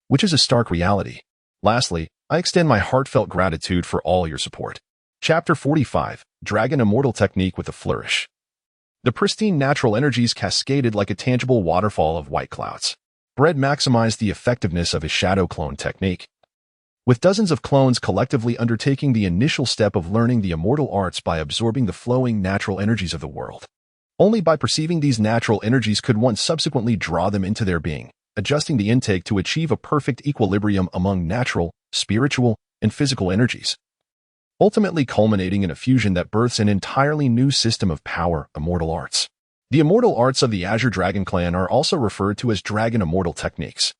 which is a stark reality. Lastly, I extend my heartfelt gratitude for all your support. Chapter 45, Dragon Immortal Technique with a Flourish. The pristine natural energies cascaded like a tangible waterfall of white clouds. Bread maximized the effectiveness of his shadow clone technique, with dozens of clones collectively undertaking the initial step of learning the immortal arts by absorbing the flowing natural energies of the world. Only by perceiving these natural energies could one subsequently draw them into their being, adjusting the intake to achieve a perfect equilibrium among natural, spiritual, and physical energies, ultimately culminating in a fusion that births an entirely new system of power, immortal arts. The immortal arts of the Azure Dragon clan are also referred to as Dragon Immortal Techniques.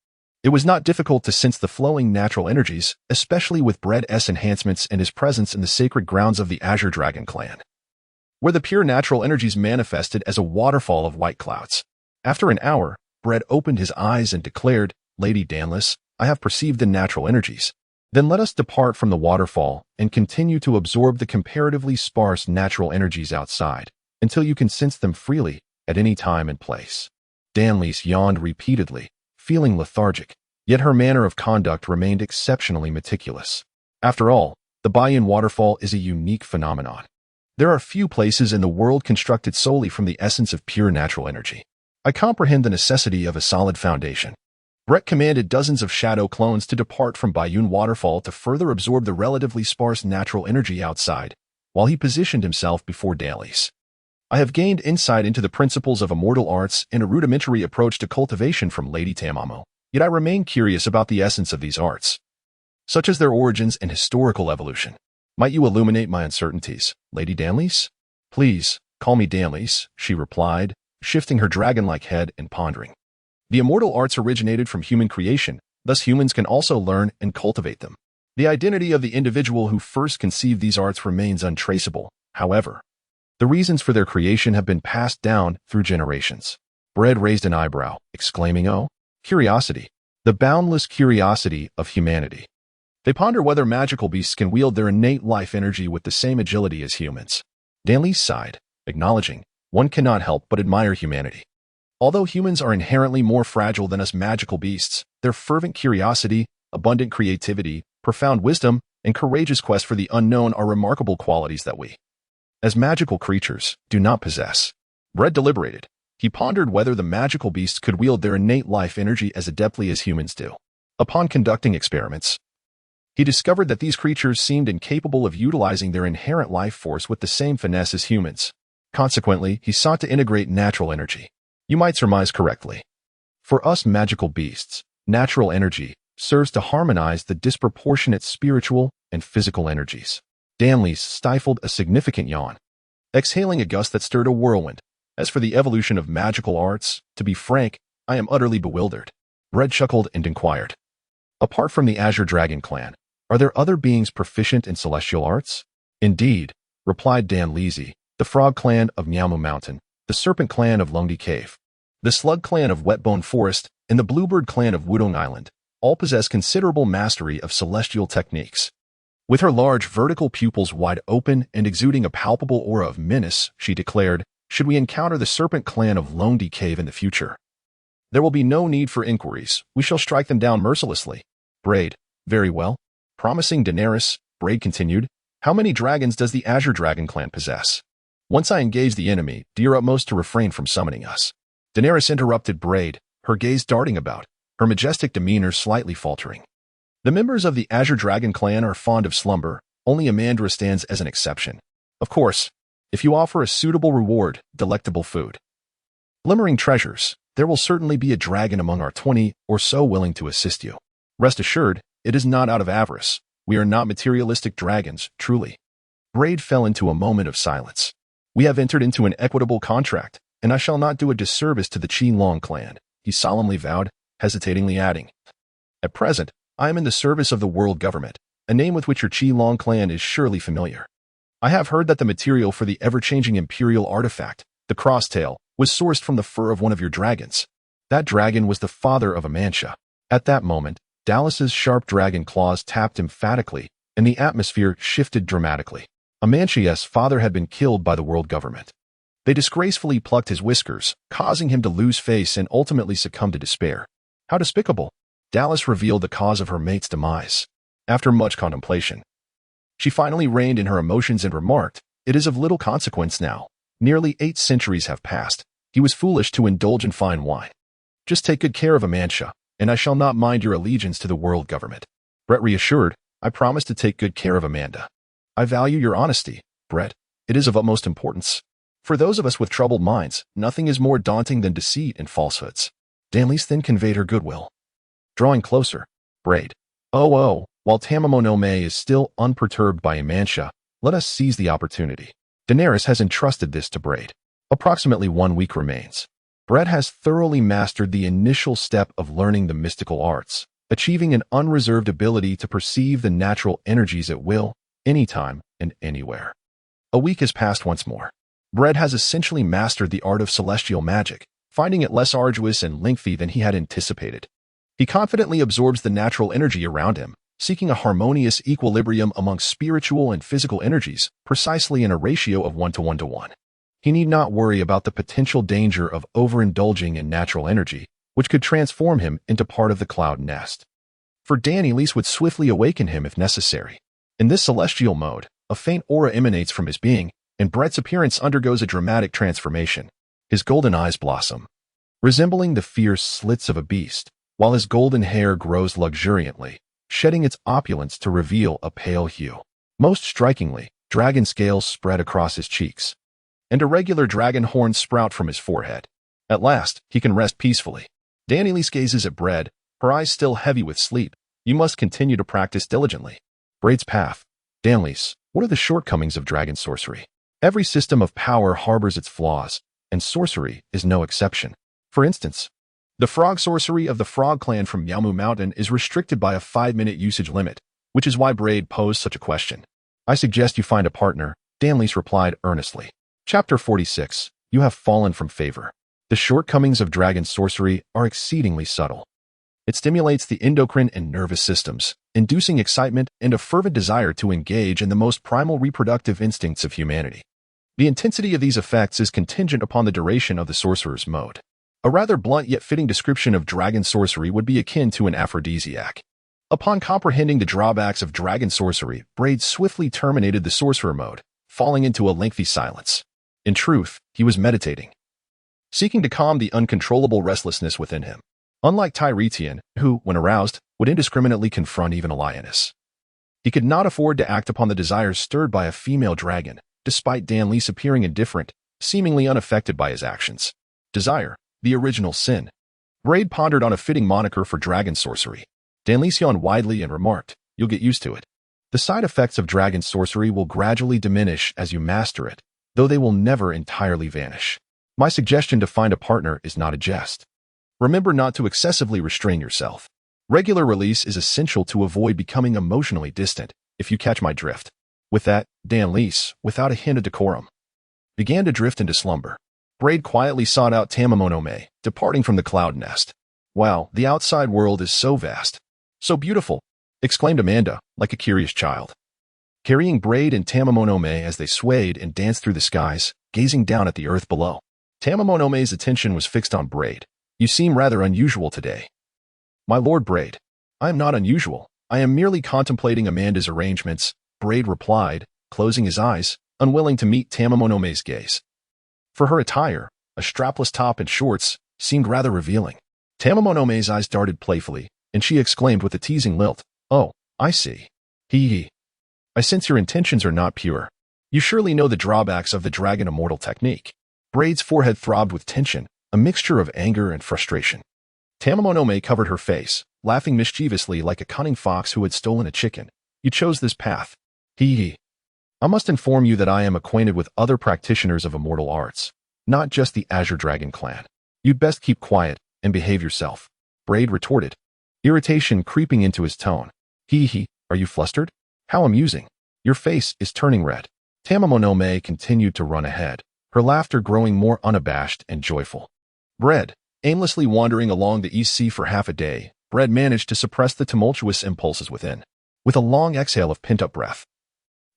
It was not difficult to sense the flowing natural energies, especially with Bread's enhancements and his presence in the sacred grounds of the Azure Dragon clan, where the pure natural energies manifested as a waterfall of white clouds. After an hour, Bread opened his eyes and declared, "Lady Danlis, I have perceived the natural energies. Then let us depart from the waterfall and continue to absorb the comparatively sparse natural energies outside, until you can sense them freely, at any time and place." Danlis yawned repeatedly, feeling lethargic, yet her manner of conduct remained exceptionally meticulous. After all, the Bayan waterfall is a unique phenomenon. There are few places in the world constructed solely from the essence of pure natural energy. I comprehend the necessity of a solid foundation. Brett commanded dozens of shadow clones to depart from Bayun Waterfall to further absorb the relatively sparse natural energy outside, while he positioned himself before Danlis. I have gained insight into the principles of immortal arts and a rudimentary approach to cultivation from Lady Tamamo, yet I remain curious about the essence of these arts, such as their origins and historical evolution. Might you illuminate my uncertainties, Lady Danlis? Please, call me Danlis, she replied, shifting her dragon-like head and pondering. The immortal arts originated from human creation, thus humans can also learn and cultivate them. The identity of the individual who first conceived these arts remains untraceable, however. The reasons for their creation have been passed down through generations. Bread raised an eyebrow, exclaiming, "Oh, curiosity, the boundless curiosity of humanity." They ponder whether magical beasts can wield their innate life energy with the same agility as humans. Danlis sighed, acknowledging, "One cannot help but admire humanity. Although humans are inherently more fragile than us magical beasts, their fervent curiosity, abundant creativity, profound wisdom, and courageous quest for the unknown are remarkable qualities that we, as magical creatures, do not possess." Bread deliberated. He pondered whether the magical beasts could wield their innate life energy as adeptly as humans do. Upon conducting experiments, he discovered that these creatures seemed incapable of utilizing their inherent life force with the same finesse as humans. Consequently, he sought to integrate natural energy. You might surmise correctly. For us magical beasts, natural energy serves to harmonize the disproportionate spiritual and physical energies. Danlis stifled a significant yawn, exhaling a gust that stirred a whirlwind. As for the evolution of magical arts, to be frank, I am utterly bewildered. Bread chuckled and inquired, "Apart from the Azure Dragon clan, are there other beings proficient in celestial arts?" "Indeed," replied Danlis, "the Frog clan of Nyamu Mountain, the Serpent clan of Lungdi Cave, the Slug clan of Wetbone Forest, and the Bluebird clan of Wudong Island all possess considerable mastery of celestial techniques." With her large vertical pupils wide open and exuding a palpable aura of menace, she declared, "Should we encounter the Serpent clan of Lungdi Cave in the future, there will be no need for inquiries. We shall strike them down mercilessly." Braid, "Very well." Promising Daenerys, Braid continued, "How many dragons does the Azure Dragon clan possess? Once I engage the enemy, do your utmost to refrain from summoning us." Daenerys interrupted Braid, her gaze darting about, her majestic demeanor slightly faltering. "The members of the Azure Dragon clan are fond of slumber. Only Amandra stands as an exception. Of course, if you offer a suitable reward, delectable food, glimmering treasures, there will certainly be a dragon among our 20 or so willing to assist you. Rest assured, it is not out of avarice. We are not materialistic dragons, truly." Braid fell into a moment of silence. "We have entered into an equitable contract, and I shall not do a disservice to the Qi Long clan," he solemnly vowed, hesitatingly adding, "At present, I am in the service of the world government, a name with which your Qi Long clan is surely familiar. I have heard that the material for the ever-changing imperial artifact, the crosstail, was sourced from the fur of one of your dragons." That dragon was the father of Amancia. At that moment, Dallas's sharp dragon claws tapped emphatically, and the atmosphere shifted dramatically. Amancia's father had been killed by the world government. They disgracefully plucked his whiskers, causing him to lose face and ultimately succumb to despair. How despicable! Dallas revealed the cause of her mate's demise. After much contemplation, she finally reined in her emotions and remarked, "It is of little consequence now. Nearly 8 centuries have passed. He was foolish to indulge in fine wine. Just take good care of Amancia, and I shall not mind your allegiance to the world government." Brett reassured, "I promise to take good care of Amanda." "I value your honesty, Brett. It is of utmost importance. For those of us with troubled minds, nothing is more daunting than deceit and falsehoods." Danlise then conveyed her goodwill. Drawing closer, Braid. Oh, while Tamamonome is still unperturbed by Amancia, let us seize the opportunity. Daenerys has entrusted this to Braid. Approximately 1 week remains. Brett has thoroughly mastered the initial step of learning the mystical arts, achieving an unreserved ability to perceive the natural energies at will, anytime and anywhere. A week has passed once more. Brett has essentially mastered the art of celestial magic, finding it less arduous and lengthy than he had anticipated. He confidently absorbs the natural energy around him, seeking a harmonious equilibrium amongst spiritual and physical energies, precisely in a ratio of 1:1. He need not worry about the potential danger of overindulging in natural energy, which could transform him into part of the cloud nest. For Danlise would swiftly awaken him if necessary. In this celestial mode, a faint aura emanates from his being, and Brett's appearance undergoes a dramatic transformation. His golden eyes blossom, resembling the fierce slits of a beast, while his golden hair grows luxuriantly, shedding its opulence to reveal a pale hue. Most strikingly, dragon scales spread across his cheeks, and irregular dragon horns sprout from his forehead. At last, he can rest peacefully. Danlise gazes at Brett, her eyes still heavy with sleep. "You must continue to practice diligently." Braid's path. Danlise, what are the shortcomings of dragon sorcery? Every system of power harbors its flaws, and sorcery is no exception. For instance, the frog sorcery of the Frog clan from Yamu Mountain is restricted by a 5-minute usage limit, which is why Braid posed such a question. "I suggest you find a partner," Danlise replied earnestly. Chapter 46. You have fallen from favor. The shortcomings of dragon sorcery are exceedingly subtle. It stimulates the endocrine and nervous systems, inducing excitement and a fervent desire to engage in the most primal reproductive instincts of humanity. The intensity of these effects is contingent upon the duration of the sorcerer's mode. A rather blunt yet fitting description of dragon sorcery would be akin to an aphrodisiac. Upon comprehending the drawbacks of dragon sorcery, Braid swiftly terminated the sorcerer mode, falling into a lengthy silence. In truth, he was meditating, seeking to calm the uncontrollable restlessness within him. Unlike Tiresian, who, when aroused, would indiscriminately confront even a lioness, he could not afford to act upon the desires stirred by a female dragon, despite Danlise appearing indifferent, seemingly unaffected by his actions. Desire, the original sin. Braid pondered on a fitting moniker for dragon sorcery. Danlise yawned widely and remarked, "You'll get used to it. The side effects of dragon sorcery will gradually diminish as you master it, though they will never entirely vanish. My suggestion to find a partner is not a jest. Remember not to excessively restrain yourself. Regular release is essential to avoid becoming emotionally distant, if you catch my drift." With that, Danlise, without a hint of decorum, began to drift into slumber. Braid quietly sought out Tamamonome, departing from the cloud nest. "Wow, the outside world is so vast, so beautiful," exclaimed Amanda, like a curious child, carrying Braid and Tamamonome as they swayed and danced through the skies, gazing down at the earth below. Tamamonome's attention was fixed on Braid. "You seem rather unusual today." "My lord Braid, I am not unusual. I am merely contemplating Amanda's arrangements," Braid replied, closing his eyes, unwilling to meet Tamamonome's gaze. For her attire, a strapless top and shorts, seemed rather revealing. Tamamonome's eyes darted playfully, and she exclaimed with a teasing lilt, "Oh, I see. He. I sense your intentions are not pure. You surely know the drawbacks of the dragon immortal technique." Braid's forehead throbbed with tension, a mixture of anger and frustration. Tamamonome covered her face, laughing mischievously like a cunning fox who had stolen a chicken. "You chose this path. He. I must inform you that I am acquainted with other practitioners of immortal arts, not just the Azure Dragon clan. You'd best keep quiet and behave yourself," Braid retorted, irritation creeping into his tone. He. Are you flustered? How amusing. Your face is turning red." Tamamonome continued to run ahead, her laughter growing more unabashed and joyful. "Bread, Aimlessly wandering along the East Sea for half a day, Brett managed to suppress the tumultuous impulses within. With a long exhale of pent-up breath,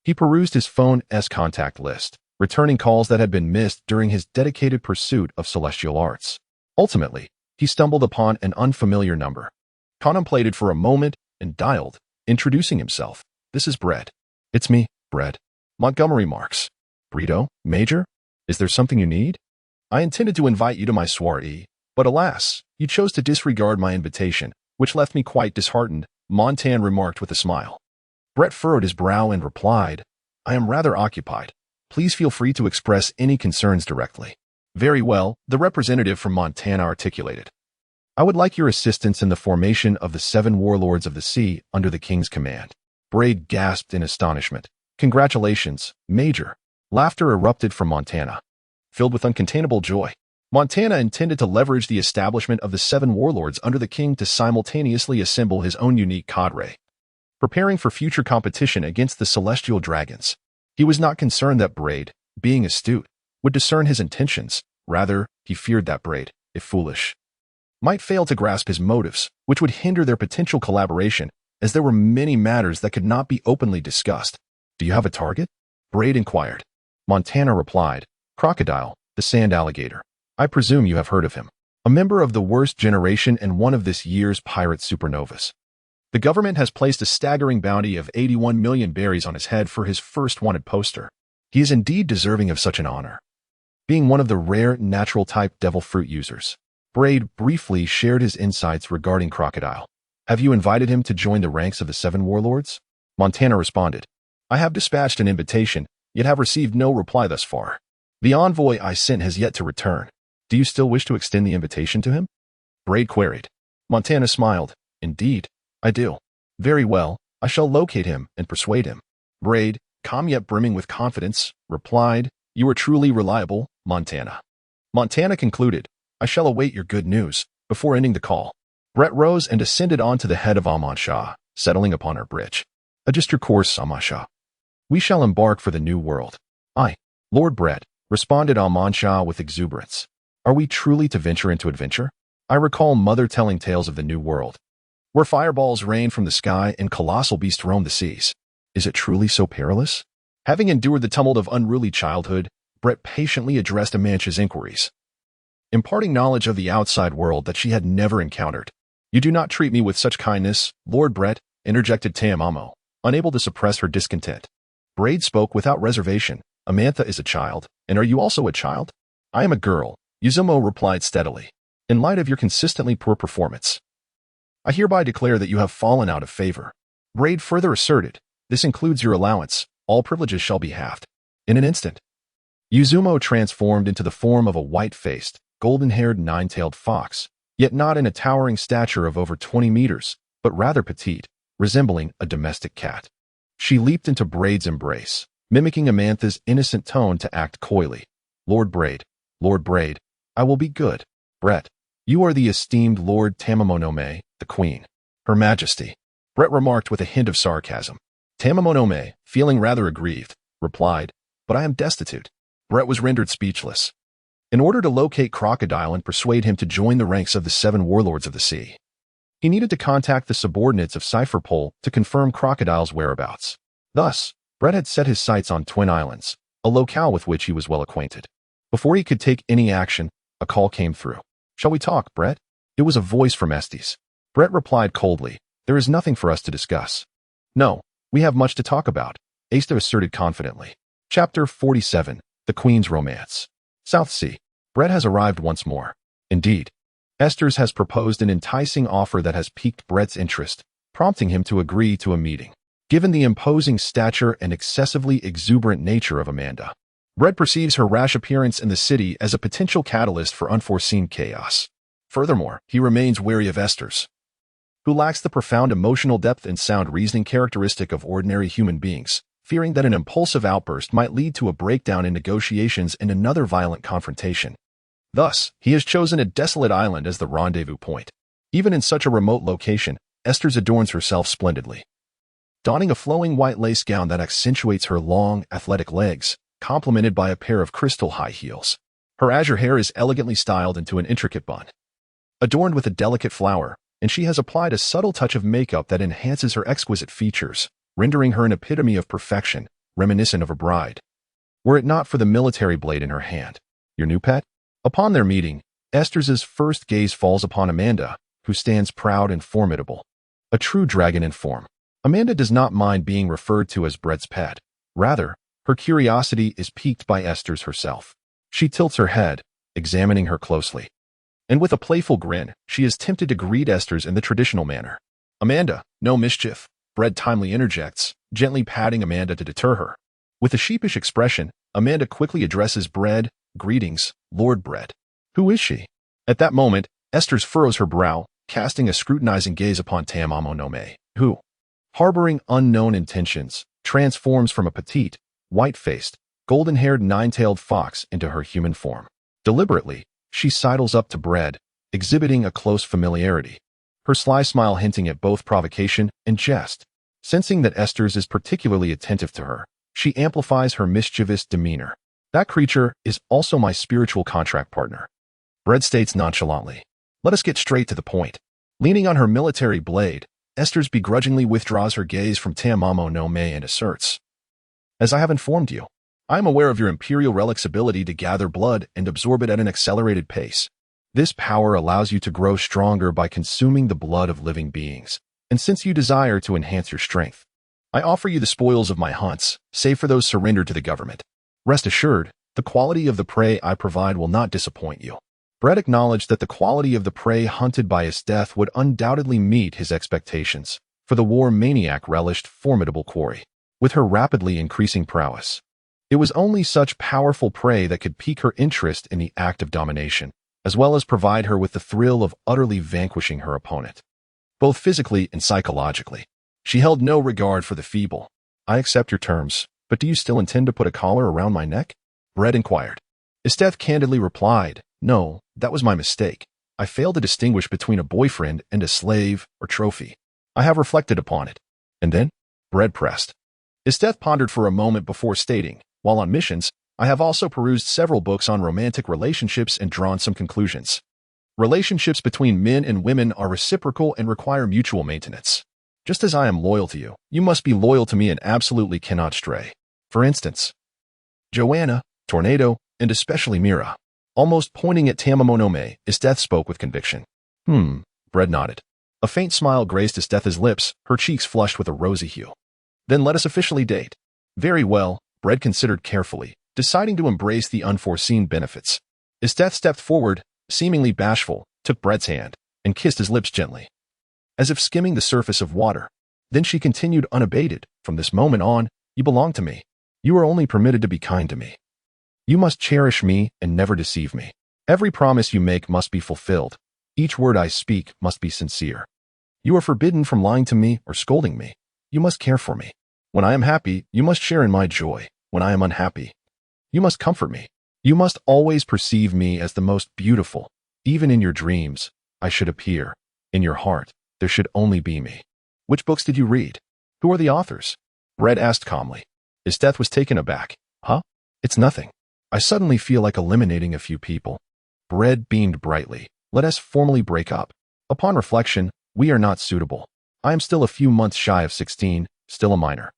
he perused his phone's contact list, returning calls that had been missed during his dedicated pursuit of celestial arts. Ultimately, he stumbled upon an unfamiliar number, contemplated for a moment, and dialed, introducing himself. "This is Brett." "It's me, Brett." Montgomery Marks. "Brito, Major? Is there something you need?" "I intended to invite you to my soiree, but alas, you chose to disregard my invitation, which left me quite disheartened," Montan remarked with a smile. Brett furrowed his brow and replied, "I am rather occupied. Please feel free to express any concerns directly." "Very well," the representative from Montana articulated. "I would like your assistance in the formation of the 7 warlords of the sea under the king's command." Braid gasped in astonishment. "Congratulations, Major." Laughter erupted from Montana, filled with uncontainable joy. Montana intended to leverage the establishment of the 7 warlords under the king to simultaneously assemble his own unique cadre, preparing for future competition against the celestial dragons. He was not concerned that Braid, being astute, would discern his intentions. Rather, he feared that Braid, if foolish, might fail to grasp his motives, which would hinder their potential collaboration, as there were many matters that could not be openly discussed. "Do you have a target?" Braid inquired. Montana replied, "Crocodile, the sand alligator. I presume you have heard of him. A member of the worst generation and one of this year's pirate supernovas. The government has placed a staggering bounty of 81 million berries on his head for his first wanted poster. He is indeed deserving of such an honor, being one of the rare natural-type devil fruit users." Braid briefly shared his insights regarding Crocodile. "Have you invited him to join the ranks of the 7 warlords?" Montana responded, "I have dispatched an invitation, yet have received no reply thus far. The envoy I sent has yet to return. Do you still wish to extend the invitation to him?" Braid queried. Montana smiled. "Indeed, I do." "Very well, I shall locate him and persuade him." Braid, calm yet brimming with confidence, replied, "You are truly reliable, Montana." Montana concluded, "I shall await your good news," before ending the call. Brett rose and descended onto the head of Aman Shah, settling upon her bridge. "Adjust your course, Aman Shah. We shall embark for the new world." "Aye, Lord Brett," responded Aman Shah with exuberance. "Are we truly to venture into adventure? I recall Mother telling tales of the new world, where fireballs rain from the sky and colossal beasts roam the seas. Is it truly so perilous?" Having endured the tumult of unruly childhood, Brett patiently addressed Amancha's inquiries, imparting knowledge of the outside world that she had never encountered. "You do not treat me with such kindness, Lord Brett," interjected Taimamo, unable to suppress her discontent. Braid spoke without reservation. "Amantha is a child, and are you also a child?" "I am a girl," Yuzumo replied steadily. "In light of your consistently poor performance, I hereby declare that you have fallen out of favor." Braid further asserted, "This includes your allowance. All privileges shall be halved." In an instant, Yuzumo transformed into the form of a white-faced, golden-haired nine-tailed fox, yet not in a towering stature of over 20 meters, but rather petite, resembling a domestic cat. She leaped into Braid's embrace, mimicking Amantha's innocent tone to act coyly. Lord Braid, I will be good. Brett, you are the esteemed Lord Tamamonome, the Queen. Her Majesty," Brett remarked with a hint of sarcasm. Tamamonome, feeling rather aggrieved, replied, "But I am destitute." Brett was rendered speechless. In order to locate Crocodile and persuade him to join the ranks of the 7 warlords of the sea, he needed to contact the subordinates of Cypherpole to confirm Crocodile's whereabouts. Thus, Brett had set his sights on Twin Islands, a locale with which he was well acquainted. Before he could take any action, a call came through. "Shall we talk, Brett?" It was a voice from Estes. Brett replied coldly, "There is nothing for us to discuss." "No, we have much to talk about," Esther asserted confidently. Chapter 47, The Queen's Romance. South Sea. Brett has arrived once more. Indeed, Esther's has proposed an enticing offer that has piqued Brett's interest, prompting him to agree to a meeting. Given the imposing stature and excessively exuberant nature of Amanda, Brett perceives her rash appearance in the city as a potential catalyst for unforeseen chaos. Furthermore, he remains wary of Esther's, who lacks the profound emotional depth and sound reasoning characteristic of ordinary human beings, fearing that an impulsive outburst might lead to a breakdown in negotiations and another violent confrontation. Thus, he has chosen a desolate island as the rendezvous point. Even in such a remote location, Esther's adorns herself splendidly, donning a flowing white lace gown that accentuates her long, athletic legs, complemented by a pair of crystal high heels. Her azure hair is elegantly styled into an intricate bun, adorned with a delicate flower, and she has applied a subtle touch of makeup that enhances her exquisite features, rendering her an epitome of perfection, reminiscent of a bride. Were it not for the military blade in her hand. Your new pet? Upon their meeting, Esther's first gaze falls upon Amanda, who stands proud and formidable. A true dragon in form. Amanda does not mind being referred to as Bread's pet. Rather, her curiosity is piqued by Esther's herself. She tilts her head, examining her closely. And with a playful grin, she is tempted to greet Esther's in the traditional manner. Amanda, no mischief, Bread timely interjects, gently patting Amanda to deter her. With a sheepish expression, Amanda quickly addresses Bread. Greetings, Lord Bread. Who is she? At that moment, Esther's furrows her brow, casting a scrutinizing gaze upon Taemamo, who, harboring unknown intentions, transforms from a petite, white-faced, golden-haired nine-tailed fox into her human form. Deliberately, she sidles up to Bread, exhibiting a close familiarity, her sly smile hinting at both provocation and jest. Sensing that Esther's is particularly attentive to her, she amplifies her mischievous demeanor. That creature is also my spiritual contract partner. Bread states nonchalantly. Let us get straight to the point. Leaning on her military blade, Esther's begrudgingly withdraws her gaze from Taemamo and asserts. As I have informed you, I am aware of your Imperial Relic's ability to gather blood and absorb it at an accelerated pace. This power allows you to grow stronger by consuming the blood of living beings, and since you desire to enhance your strength, I offer you the spoils of my hunts, save for those surrendered to the government. Rest assured, the quality of the prey I provide will not disappoint you. Bread acknowledged that the quality of the prey hunted by his death would undoubtedly meet his expectations, for the war maniac relished formidable quarry. With her rapidly increasing prowess, it was only such powerful prey that could pique her interest in the act of domination, as well as provide her with the thrill of utterly vanquishing her opponent, both physically and psychologically. She held no regard for the feeble. I accept your terms, but do you still intend to put a collar around my neck? Bread inquired. Esteth candidly replied, No, that was my mistake. I failed to distinguish between a boyfriend and a slave or trophy. I have reflected upon it. And then? Bread pressed. Esteth pondered for a moment before stating, While on missions, I have also perused several books on romantic relationships and drawn some conclusions. Relationships between men and women are reciprocal and require mutual maintenance. Just as I am loyal to you, you must be loyal to me and absolutely cannot stray. For instance, Joanna, Tornado, and especially Mira. Almost pointing at Taemamo, Esteth spoke with conviction. Bread nodded. A faint smile graced Esteth's lips, her cheeks flushed with a rosy hue. Then let us officially date. Very well, Bread considered carefully, deciding to embrace the unforeseen benefits. Esteth stepped forward, seemingly bashful, took Bread's hand, and kissed his lips gently, as if skimming the surface of water. Then she continued unabated, From this moment on, you belong to me. You are only permitted to be kind to me. You must cherish me and never deceive me. Every promise you make must be fulfilled. Each word I speak must be sincere. You are forbidden from lying to me or scolding me. You must care for me. When I am happy, you must share in my joy. When I am unhappy, you must comfort me. You must always perceive me as the most beautiful. Even in your dreams, I should appear. In your heart, there should only be me. Which books did you read? Who are the authors? Bread asked calmly. Esteth was taken aback. Huh? It's nothing. I suddenly feel like eliminating a few people. Bread beamed brightly. Let us formally break up. Upon reflection, we are not suitable. I am still a few months shy of 16, still a minor.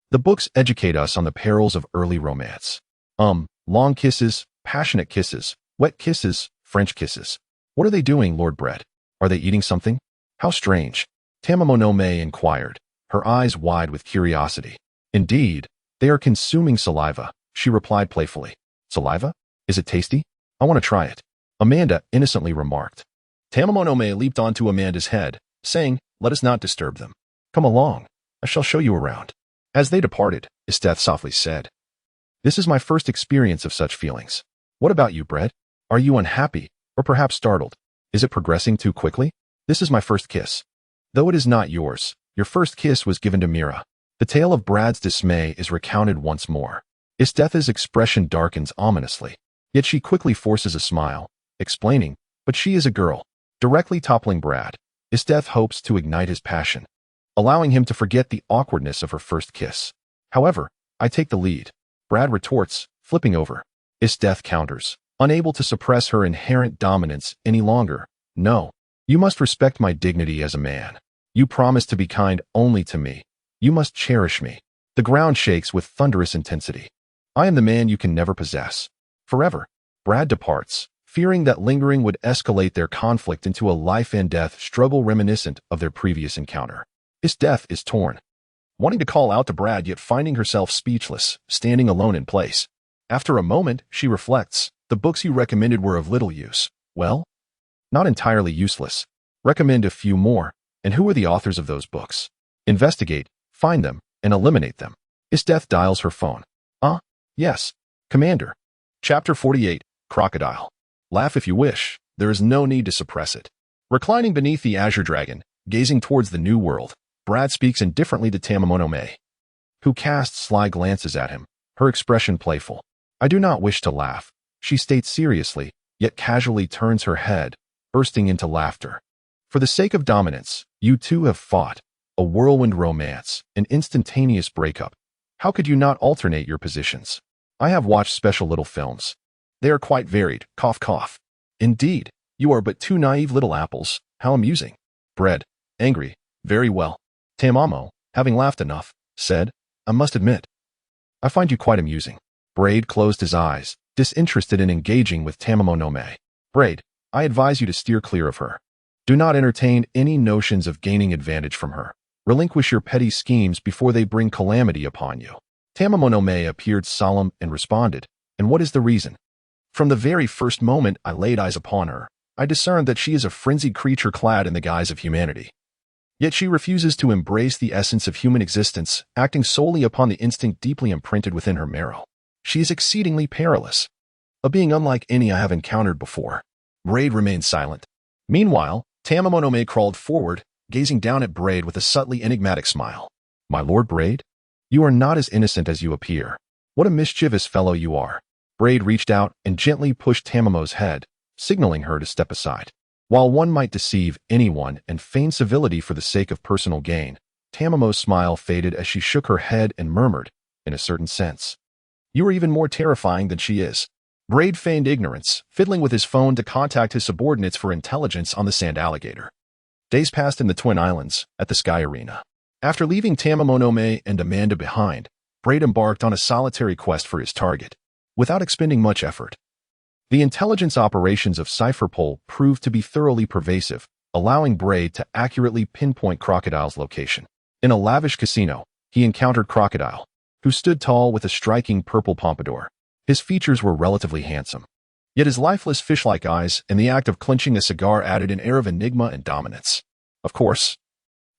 The books educate us on the perils of early romance. Long kisses, passionate kisses, wet kisses, French kisses. What are they doing, Lord Bread? Are they eating something? How strange. Taemamo inquired, her eyes wide with curiosity. Indeed, they are consuming saliva, she replied playfully. Saliva? Is it tasty? I want to try it. Amanda innocently remarked. Taemamo leaped onto Amanda's head, saying, Let us not disturb them. Come along. I shall show you around. As they departed, Esteth softly said, This is my first experience of such feelings. What about you, Bread? Are you unhappy, or perhaps startled? Is it progressing too quickly? This is my first kiss. Though it is not yours, your first kiss was given to Mira. The tale of Brad's dismay is recounted once more. Esteth's expression darkens ominously, yet she quickly forces a smile, explaining, But she is a girl. Directly toppling Brad, Esteth hopes to ignite his passion, allowing him to forget the awkwardness of her first kiss. However, I take the lead. Brad retorts, flipping over. Esteth counters, unable to suppress her inherent dominance any longer. No, You must respect my dignity as a man. You promised to be kind only to me. You must cherish me. The ground shakes with thunderous intensity. I am the man you can never possess. Forever. Brad departs, fearing that lingering would escalate their conflict into a life-and-death struggle reminiscent of their previous encounter. His death is torn, wanting to call out to Brad yet finding herself speechless, standing alone in place. After a moment, she reflects. The books you recommended were of little use. Well, not entirely useless. Recommend a few more. And who are the authors of those books? Investigate, find them, and eliminate them. His death dials her phone. Yes. Commander. Chapter 48, Crocodile. Laugh if you wish. There is no need to suppress it. Reclining beneath the Azure Dragon, gazing towards the new world, Brad speaks indifferently to Tamamonome, who casts sly glances at him, her expression playful. I do not wish to laugh, she states seriously, yet casually turns her head, bursting into laughter. For the sake of dominance, you two have fought. A whirlwind romance, an instantaneous breakup. How could you not alternate your positions? I have watched special little films. They are quite varied, cough cough. Indeed, you are but two naive little apples. How amusing. Bread, angry, very well. Tamamo, having laughed enough, said, I must admit, I find you quite amusing. Braid closed his eyes, disinterested in engaging with Tamamonome. Braid, I advise you to steer clear of her. Do not entertain any notions of gaining advantage from her. Relinquish your petty schemes before they bring calamity upon you. Tamamonome appeared solemn and responded, and what is the reason? From the very first moment I laid eyes upon her, I discerned that she is a frenzied creature clad in the guise of humanity. Yet she refuses to embrace the essence of human existence, acting solely upon the instinct deeply imprinted within her marrow. She is exceedingly perilous, a being unlike any I have encountered before. Braid remained silent. Meanwhile, Tamamonome crawled forward, gazing down at Braid with a subtly enigmatic smile. My lord Braid? You are not as innocent as you appear. What a mischievous fellow you are. Braid reached out and gently pushed Tamamo's head, signaling her to step aside. While one might deceive anyone and feign civility for the sake of personal gain, Tamamo's smile faded as she shook her head and murmured, in a certain sense, you are even more terrifying than she is. Braid feigned ignorance, fiddling with his phone to contact his subordinates for intelligence on the Sand Alligator. Days passed in the Twin Islands, at the Sky Arena. After leaving Tamamonome and Amanda behind, Braid embarked on a solitary quest for his target, without expending much effort. The intelligence operations of Cypherpole proved to be thoroughly pervasive, allowing Braid to accurately pinpoint Crocodile's location. In a lavish casino, he encountered Crocodile, who stood tall with a striking purple pompadour. His features were relatively handsome, yet his lifeless fish-like eyes and the act of clenching a cigar added an air of enigma and dominance. Of course,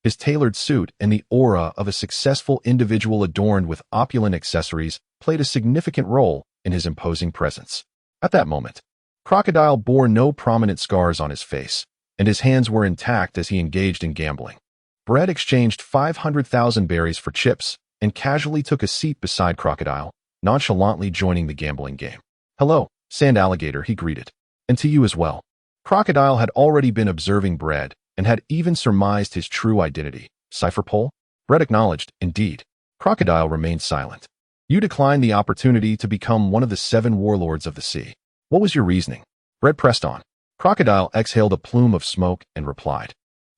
his tailored suit and the aura of a successful individual adorned with opulent accessories played a significant role in his imposing presence. At that moment, Crocodile bore no prominent scars on his face, and his hands were intact as he engaged in gambling. Brett exchanged 500,000 berries for chips and casually took a seat beside Crocodile, nonchalantly joining the gambling game. Hello, Sand Alligator, he greeted. And to you as well. Crocodile had already been observing Brett and had even surmised his true identity. Cypherpole? Brett acknowledged, indeed. Crocodile remained silent. You declined the opportunity to become one of the 7 warlords of the sea. What was your reasoning? Brett pressed on. Crocodile exhaled a plume of smoke and replied,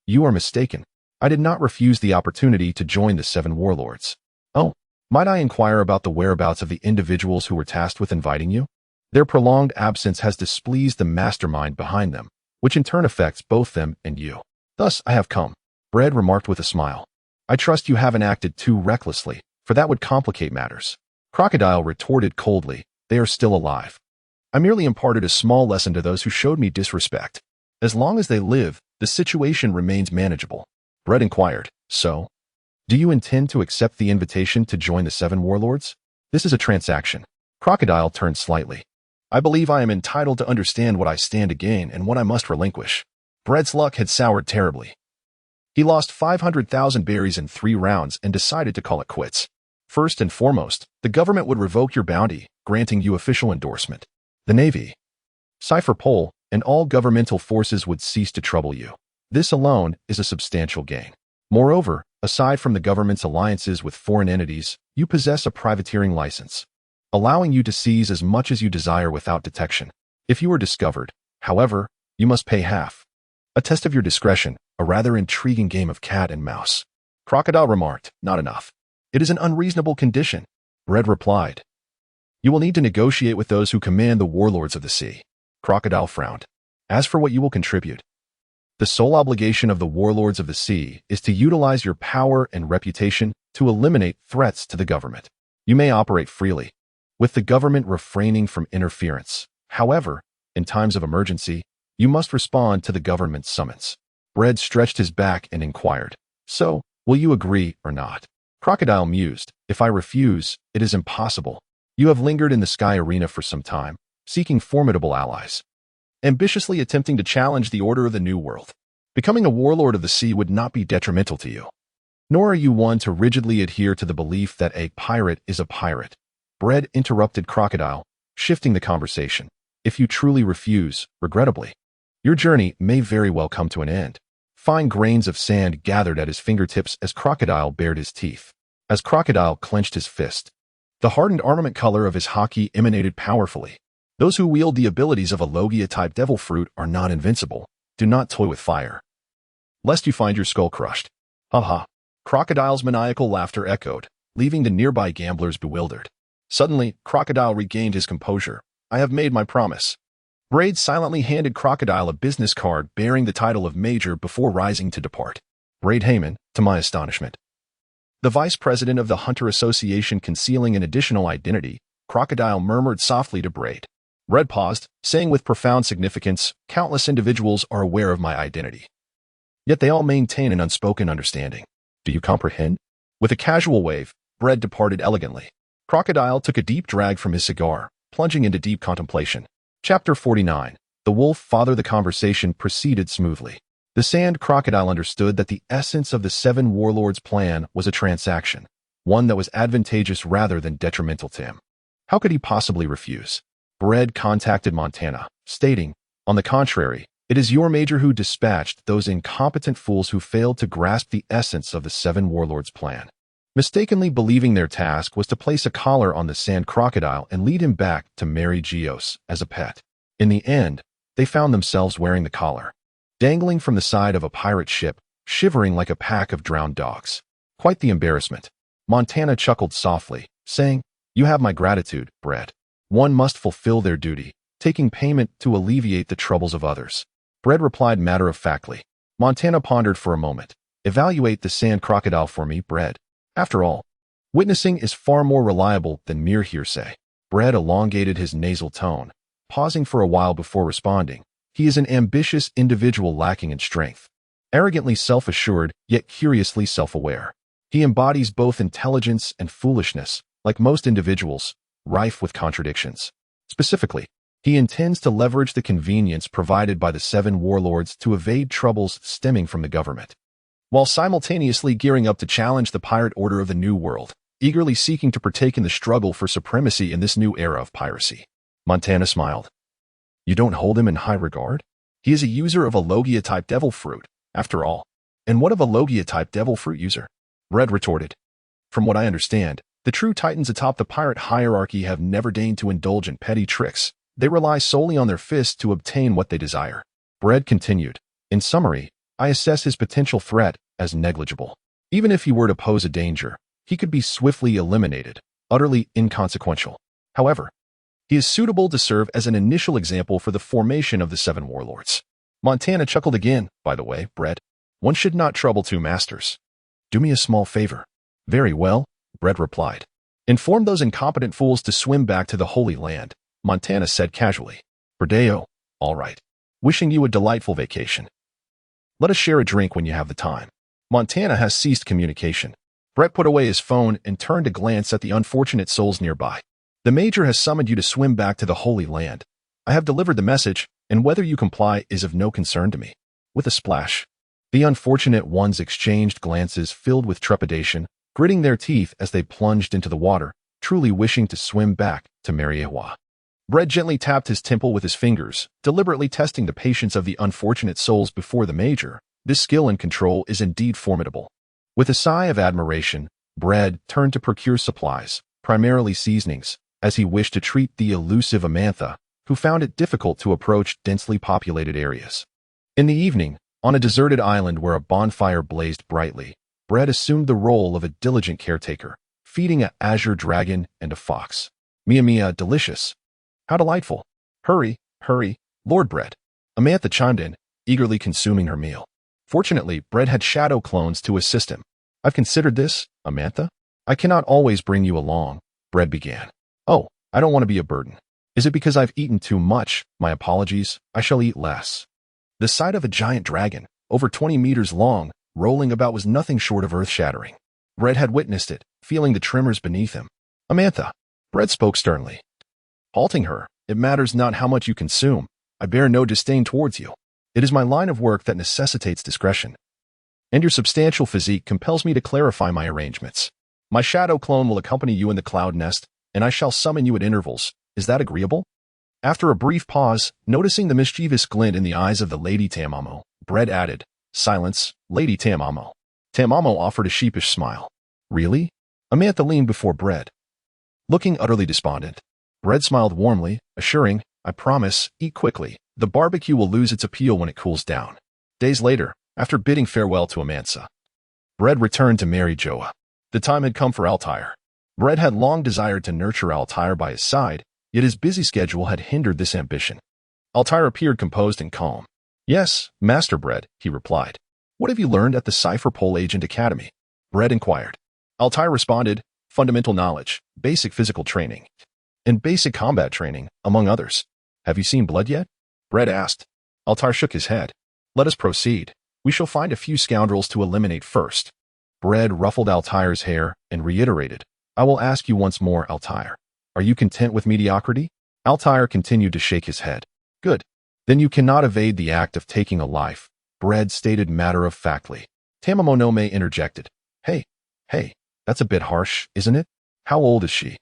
you are mistaken. I did not refuse the opportunity to join the 7 warlords. Oh, might I inquire about the whereabouts of the individuals who were tasked with inviting you? Their prolonged absence has displeased the mastermind behind them, which in turn affects both them and you. Thus I have come, Brett remarked with a smile. I trust you haven't acted too recklessly, for that would complicate matters. Crocodile retorted coldly, they are still alive. I merely imparted a small lesson to those who showed me disrespect. As long as they live, the situation remains manageable. Brett inquired, so? Do you intend to accept the invitation to join the 7 warlords? This is a transaction. Crocodile turned slightly. I believe I am entitled to understand what I stand to gain and what I must relinquish. Brett's luck had soured terribly. He lost 500,000 berries in 3 rounds and decided to call it quits. First and foremost, the government would revoke your bounty, granting you official endorsement. The Navy, Cypherpole, and all governmental forces would cease to trouble you. This alone is a substantial gain. Moreover, aside from the government's alliances with foreign entities, you possess a privateering license, allowing you to seize as much as you desire without detection. If you are discovered, however, you must pay half. A test of your discretion, a rather intriguing game of cat and mouse. Crocodile remarked, not enough. It is an unreasonable condition. Bread replied. You will need to negotiate with those who command the warlords of the sea. Crocodile frowned. As for what you will contribute, the sole obligation of the warlords of the sea is to utilize your power and reputation to eliminate threats to the government. You may operate freely, with the government refraining from interference. However, in times of emergency, you must respond to the government's summons. Bread stretched his back and inquired, So, will you agree or not? Crocodile mused, If I refuse, it is impossible. You have lingered in the sky arena for some time, seeking formidable allies, ambitiously attempting to challenge the order of the New World. Becoming a warlord of the sea would not be detrimental to you. Nor are you one to rigidly adhere to the belief that a pirate is a pirate. Bread interrupted Crocodile, shifting the conversation. If you truly refuse, regrettably, your journey may very well come to an end. Fine grains of sand gathered at his fingertips as Crocodile bared his teeth. As Crocodile clenched his fist, the hardened armament color of his haki emanated powerfully. Those who wield the abilities of a Logia-type devil fruit are not invincible. Do not toy with fire, lest you find your skull crushed. Ha ha. Crocodile's maniacal laughter echoed, leaving the nearby gamblers bewildered. Suddenly, Crocodile regained his composure. I have made my promise. Braid silently handed Crocodile a business card bearing the title of Major before rising to depart. Braid Heyman, to my astonishment, the vice president of the Hunter Association concealing an additional identity, Crocodile murmured softly to Braid. Bread paused, saying with profound significance, Countless individuals are aware of my identity. Yet they all maintain an unspoken understanding. Do you comprehend? With a casual wave, Bread departed elegantly. Crocodile took a deep drag from his cigar, plunging into deep contemplation. Chapter 49. The Wolf Father. The conversation proceeded smoothly. The Sand Crocodile understood that the essence of the Seven Warlords' plan was a transaction, one that was advantageous rather than detrimental to him. How could he possibly refuse? Bread contacted Montana, stating, On the contrary, it is your major who dispatched those incompetent fools who failed to grasp the essence of the Seven Warlords' plan, mistakenly believing their task was to place a collar on the Sand Crocodile and lead him back to Mary Geos as a pet. In the end, they found themselves wearing the collar, dangling from the side of a pirate ship, shivering like a pack of drowned dogs. Quite the embarrassment. Montana chuckled softly, saying, You have my gratitude, Bread. One must fulfill their duty, taking payment to alleviate the troubles of others. Bread replied matter-of-factly. Montana pondered for a moment. Evaluate the Sand Crocodile for me, Bread. After all, witnessing is far more reliable than mere hearsay. Bread elongated his nasal tone, pausing for a while before responding. He is an ambitious individual lacking in strength, arrogantly self-assured, yet curiously self-aware. He embodies both intelligence and foolishness, like most individuals, rife with contradictions. Specifically, he intends to leverage the convenience provided by the Seven Warlords to evade troubles stemming from the government, while simultaneously gearing up to challenge the pirate order of the New World, eagerly seeking to partake in the struggle for supremacy in this new era of piracy. Montana smiled. You don't hold him in high regard? He is a user of a Logia-type devil fruit, after all. And what of a Logia-type devil fruit user? Bread retorted. From what I understand, the true titans atop the pirate hierarchy have never deigned to indulge in petty tricks. They rely solely on their fists to obtain what they desire. Bread continued. In summary, I assess his potential threat as negligible. Even if he were to pose a danger, he could be swiftly eliminated, utterly inconsequential. However, he is suitable to serve as an initial example for the formation of the Seven Warlords. Montana chuckled again, by the way, Bread. One should not trouble two masters. Do me a small favor. Very well, Bread replied. Inform those incompetent fools to swim back to the Holy Land, Montana said casually. Bredeo, all right. Wishing you a delightful vacation. Let us share a drink when you have the time. Montana has ceased communication. Brett put away his phone and turned to glance at the unfortunate souls nearby. The Major has summoned you to swim back to the Holy Land. I have delivered the message, and whether you comply is of no concern to me. With a splash, the unfortunate ones exchanged glances filled with trepidation, gritting their teeth as they plunged into the water, truly wishing to swim back to Mariewa. Brett gently tapped his temple with his fingers, deliberately testing the patience of the unfortunate souls before the Major. This skill and control is indeed formidable. With a sigh of admiration, Brett turned to procure supplies, primarily seasonings, as he wished to treat the elusive Amantha, who found it difficult to approach densely populated areas. In the evening, On a deserted island where a bonfire blazed brightly, Bread assumed the role of a diligent caretaker, feeding an azure dragon and a fox. Mia Mia, delicious. How delightful. Hurry, hurry, Lord Bread. Amantha chimed in, eagerly consuming her meal. Fortunately, Bread had shadow clones to assist him. I've considered this, Amantha. I cannot always bring you along, Bread began. Oh, I don't want to be a burden. Is it because I've eaten too much? My apologies, I shall eat less. The sight of a giant dragon, over 20 meters long, rolling about was nothing short of earth-shattering. Bread had witnessed it, feeling the tremors beneath him. Amantha, Bread spoke sternly. Halting her, it matters not how much you consume. I bear no disdain towards you. It is my line of work that necessitates discretion. And your substantial physique compels me to clarify my arrangements. My shadow clone will accompany you in the cloud nest, and I shall summon you at intervals. Is that agreeable? After a brief pause, noticing the mischievous glint in the eyes of the Lady Tamamo, Bread added, Silence, Lady Tamamo. Tamamo offered a sheepish smile. Really? Amantha leaned before Bread. Looking utterly despondent, Bread smiled warmly, assuring, I promise, eat quickly. The barbecue will lose its appeal when it cools down. Days later, after bidding farewell to Amantha, Bread returned to marry Joa. The time had come for Altair. Bread had long desired to nurture Altair by his side, yet his busy schedule had hindered this ambition. Altair appeared composed and calm. Yes, Master Bread, he replied. What have you learned at the Cipher Pole Agent Academy? Bread inquired. Altair responded, fundamental knowledge, basic physical training, and basic combat training, among others. Have you seen blood yet? Bread asked. Altair shook his head. Let us proceed. We shall find a few scoundrels to eliminate first. Bread ruffled Altair's hair and reiterated, I will ask you once more, Altair. Are you content with mediocrity? Altair continued to shake his head. Good. Then you cannot evade the act of taking a life, Bread stated matter-of-factly. Tamamonome interjected. Hey, that's a bit harsh, isn't it? How old is she?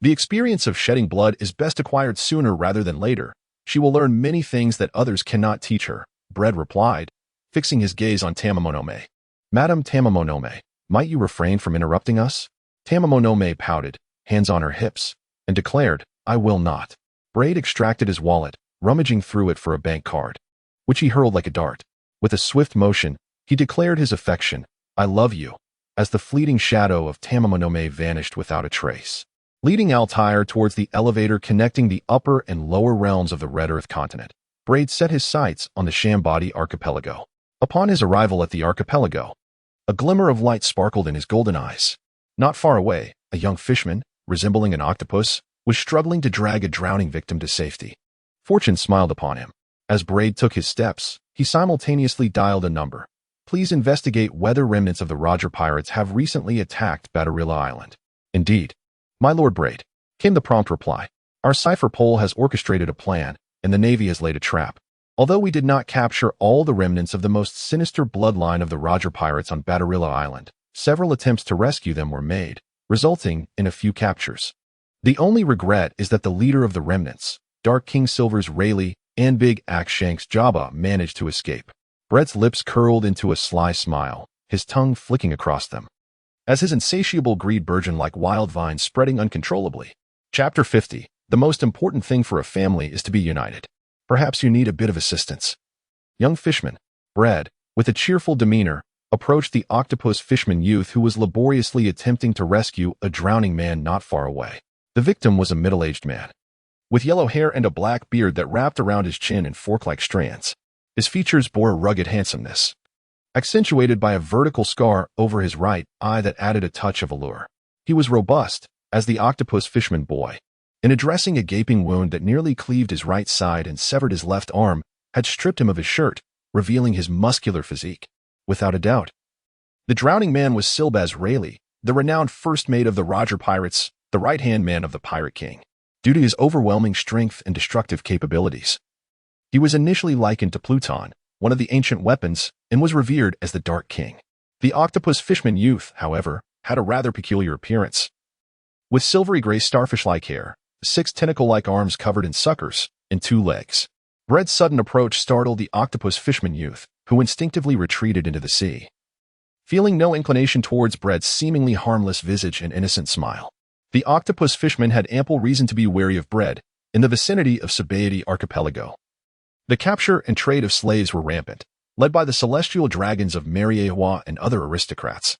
The experience of shedding blood is best acquired sooner rather than later. She will learn many things that others cannot teach her, Bread replied, fixing his gaze on Tamamonome. Madam Tamamonome, might you refrain from interrupting us? Tamamonome pouted, hands on her hips, and declared, I will not. Bread extracted his wallet, rummaging through it for a bank card, which he hurled like a dart. With a swift motion, he declared his affection, I love you, as the fleeting shadow of Tamamonome vanished without a trace. Leading Altair towards the elevator connecting the upper and lower realms of the Red Earth continent, Bread set his sights on the Shambadi archipelago. Upon his arrival at the archipelago, a glimmer of light sparkled in his golden eyes. Not far away, a young fishman, resembling an octopus, was struggling to drag a drowning victim to safety. Fortune smiled upon him. As Bread took his steps, he simultaneously dialed a number. Please investigate whether remnants of the Roger pirates have recently attacked Batarilla Island. Indeed. My Lord Bread, came the prompt reply. Our cipher pole has orchestrated a plan, and the Navy has laid a trap. Although we did not capture all the remnants of the most sinister bloodline of the Roger pirates on Batarilla Island, several attempts to rescue them were made, resulting in a few captures. The only regret is that the leader of the remnants, Dark King Silver's Rayleigh and Big Axe Shank's Jabba, managed to escape. Brett's lips curled into a sly smile, his tongue flicking across them, as his insatiable greed burgeoned like wild vines spreading uncontrollably. Chapter 50. The most important thing for a family is to be united. Perhaps you need a bit of assistance. Young fishman, Bread, with a cheerful demeanor, approached the octopus fishman youth who was laboriously attempting to rescue a drowning man not far away. The victim was a middle-aged man, with yellow hair and a black beard that wrapped around his chin in fork-like strands. His features bore a rugged handsomeness, accentuated by a vertical scar over his right eye that added a touch of allure. He was robust, as the octopus fishman boy, in addressing a gaping wound that nearly cleaved his right side and severed his left arm, had stripped him of his shirt, revealing his muscular physique. Without a doubt, the drowning man was Silbaz Rayleigh, the renowned first mate of the Roger pirates, the right-hand man of the Pirate King, due to his overwhelming strength and destructive capabilities. He was initially likened to Pluton, one of the ancient weapons, and was revered as the Dark King. The octopus fishman youth, however, had a rather peculiar appearance. With silvery gray starfish-like hair, 6 tentacle-like arms covered in suckers, and 2 legs. Bread's sudden approach startled the octopus fishman youth, who instinctively retreated into the sea, feeling no inclination towards Bread's seemingly harmless visage and innocent smile. The octopus fishman had ample reason to be wary of Bread in the vicinity of Sabaody Archipelago. The capture and trade of slaves were rampant, led by the celestial dragons of Mariewa and other aristocrats,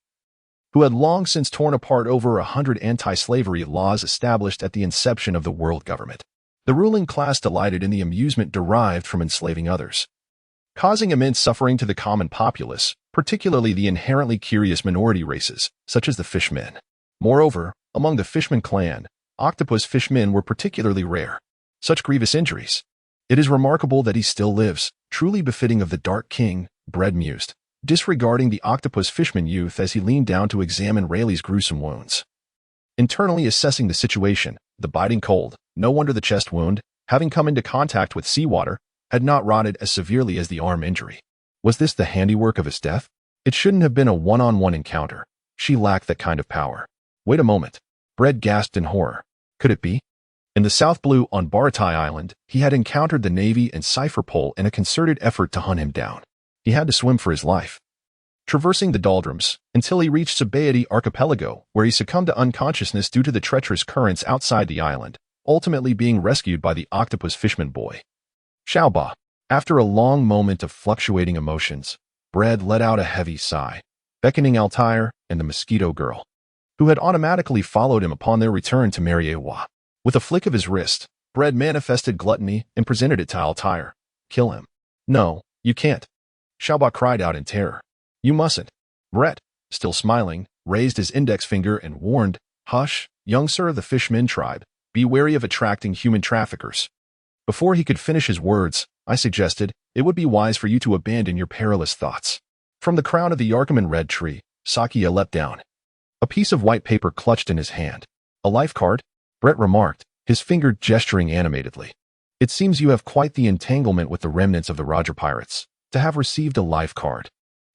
who had long since torn apart over 100 anti-slavery laws established at the inception of the world government. The ruling class delighted in the amusement derived from enslaving others, causing immense suffering to the common populace, particularly the inherently curious minority races, such as the fishmen. Moreover, among the Fishman clan, octopus fishmen were particularly rare. Such grievous injuries. It is remarkable that he still lives, truly befitting of the Dark King, Bread mused, disregarding the octopus fishman youth as he leaned down to examine Rayleigh's gruesome wounds. Internally assessing the situation, the biting cold, no wonder the chest wound, having come into contact with seawater, had not rotted as severely as the arm injury. Was this the handiwork of his death? It shouldn't have been a one-on-one encounter. She lacked that kind of power. Wait a moment. Bread gasped in horror. Could it be? In the South Blue on Baratai Island, he had encountered the Navy and Cipher Pole in a concerted effort to hunt him down. He had to swim for his life, traversing the doldrums until he reached Sabaody Archipelago, where he succumbed to unconsciousness due to the treacherous currents outside the island, ultimately being rescued by the octopus fishman boy. Xiaoba. After a long moment of fluctuating emotions, Bread let out a heavy sigh, beckoning Altair and the mosquito girl, who had automatically followed him upon their return to Mariewa. With a flick of his wrist, Bread manifested gluttony and presented it to Altair. Kill him. No, you can't. Xiaoba cried out in terror. You mustn't. Brett, still smiling, raised his index finger and warned, Hush, young sir of the Fishman tribe, be wary of attracting human traffickers. Before he could finish his words, I suggested, it would be wise for you to abandon your perilous thoughts. From the crown of the Yarkaman red tree, Sakia leapt down, a piece of white paper clutched in his hand. A life card? Brett remarked, his finger gesturing animatedly. It seems you have quite the entanglement with the remnants of the Roger pirates, to have received a life card.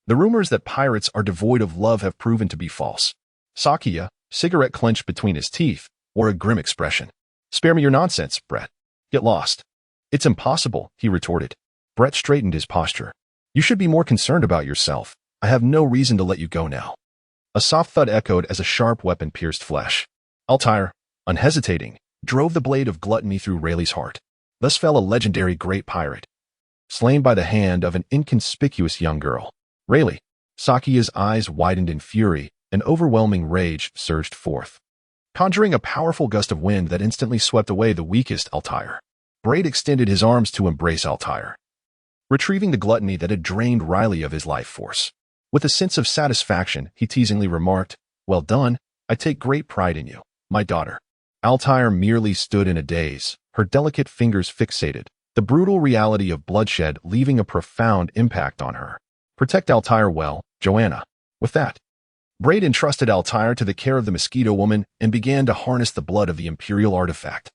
The rumors that pirates are devoid of love have proven to be false. Sakia, cigarette clenched between his teeth, wore a grim expression. Spare me your nonsense, Brett. Get lost. It's impossible, he retorted. Brett straightened his posture. You should be more concerned about yourself. I have no reason to let you go now. A soft thud echoed as a sharp weapon pierced flesh. Altair, unhesitating, drove the blade of gluttony through Rayleigh's heart. Thus fell a legendary great pirate, slain by the hand of an inconspicuous young girl. Rayleigh. Sakia's eyes widened in fury, and overwhelming rage surged forth, conjuring a powerful gust of wind that instantly swept away the weakest Altair. Braid extended his arms to embrace Altair, retrieving the gluttony that had drained Riley of his life force. With a sense of satisfaction, he teasingly remarked, Well done, I take great pride in you, my daughter. Altair merely stood in a daze, her delicate fingers fixated, the brutal reality of bloodshed leaving a profound impact on her. Protect Altair well, Joanna. With that, Braid entrusted Altair to the care of the mosquito woman and began to harness the blood of the imperial artifact,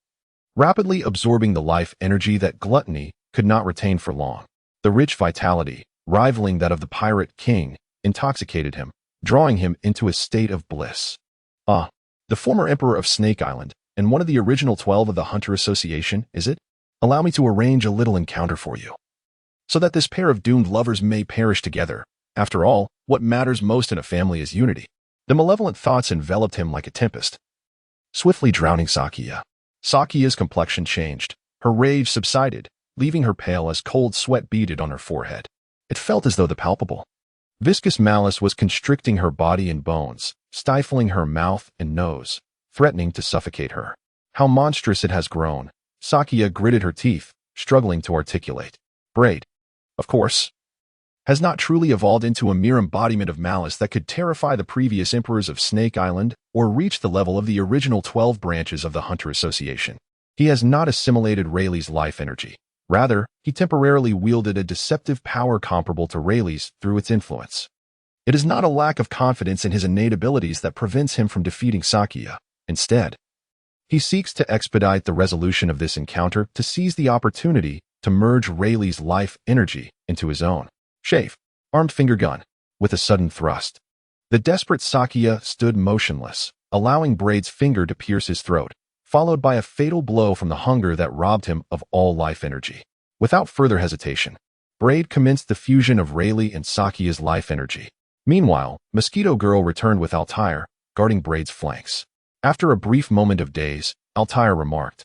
rapidly absorbing the life energy that gluttony could not retain for long. The rich vitality, rivaling that of the pirate king, intoxicated him, drawing him into a state of bliss. The former emperor of Snake Island, and one of the original 12 of the Hunter Association, is it? Allow me to arrange a little encounter for you, so that this pair of doomed lovers may perish together. After all, what matters most in a family is unity. The malevolent thoughts enveloped him like a tempest, swiftly drowning Sakia. Sakia's complexion changed. Her rage subsided, leaving her pale as cold sweat beaded on her forehead. It felt as though the palpable, viscous malice was constricting her body and bones, stifling her mouth and nose, threatening to suffocate her. How monstrous it has grown. Sakia gritted her teeth, struggling to articulate. Braid, of course, has not truly evolved into a mere embodiment of malice that could terrify the previous emperors of Snake Island or reach the level of the original 12 branches of the Hunter Association. He has not assimilated Rayleigh's life energy. Rather, he temporarily wielded a deceptive power comparable to Rayleigh's through its influence. It is not a lack of confidence in his innate abilities that prevents him from defeating Sakia. Instead, he seeks to expedite the resolution of this encounter to seize the opportunity to merge Rayleigh's life energy into his own. Shave. Armed finger gun. With a sudden thrust, the desperate Sakia stood motionless, allowing Braid's finger to pierce his throat, followed by a fatal blow from the hunger that robbed him of all life energy. Without further hesitation, Braid commenced the fusion of Rayleigh and Sakia's life energy. Meanwhile, Mosquito Girl returned with Altair, guarding Braid's flanks. After a brief moment of daze, Altair remarked,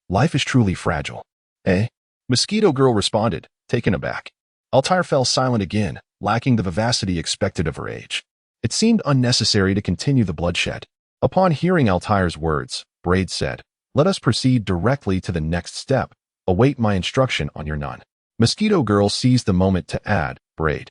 Life is truly fragile. Eh? Mosquito Girl responded, taken aback. Altair fell silent again, lacking the vivacity expected of her age. It seemed unnecessary to continue the bloodshed. Upon hearing Altair's words, Braid said, "Let us proceed directly to the next step. Await my instruction on your nun." Mosquito Girl seized the moment to add, "Braid,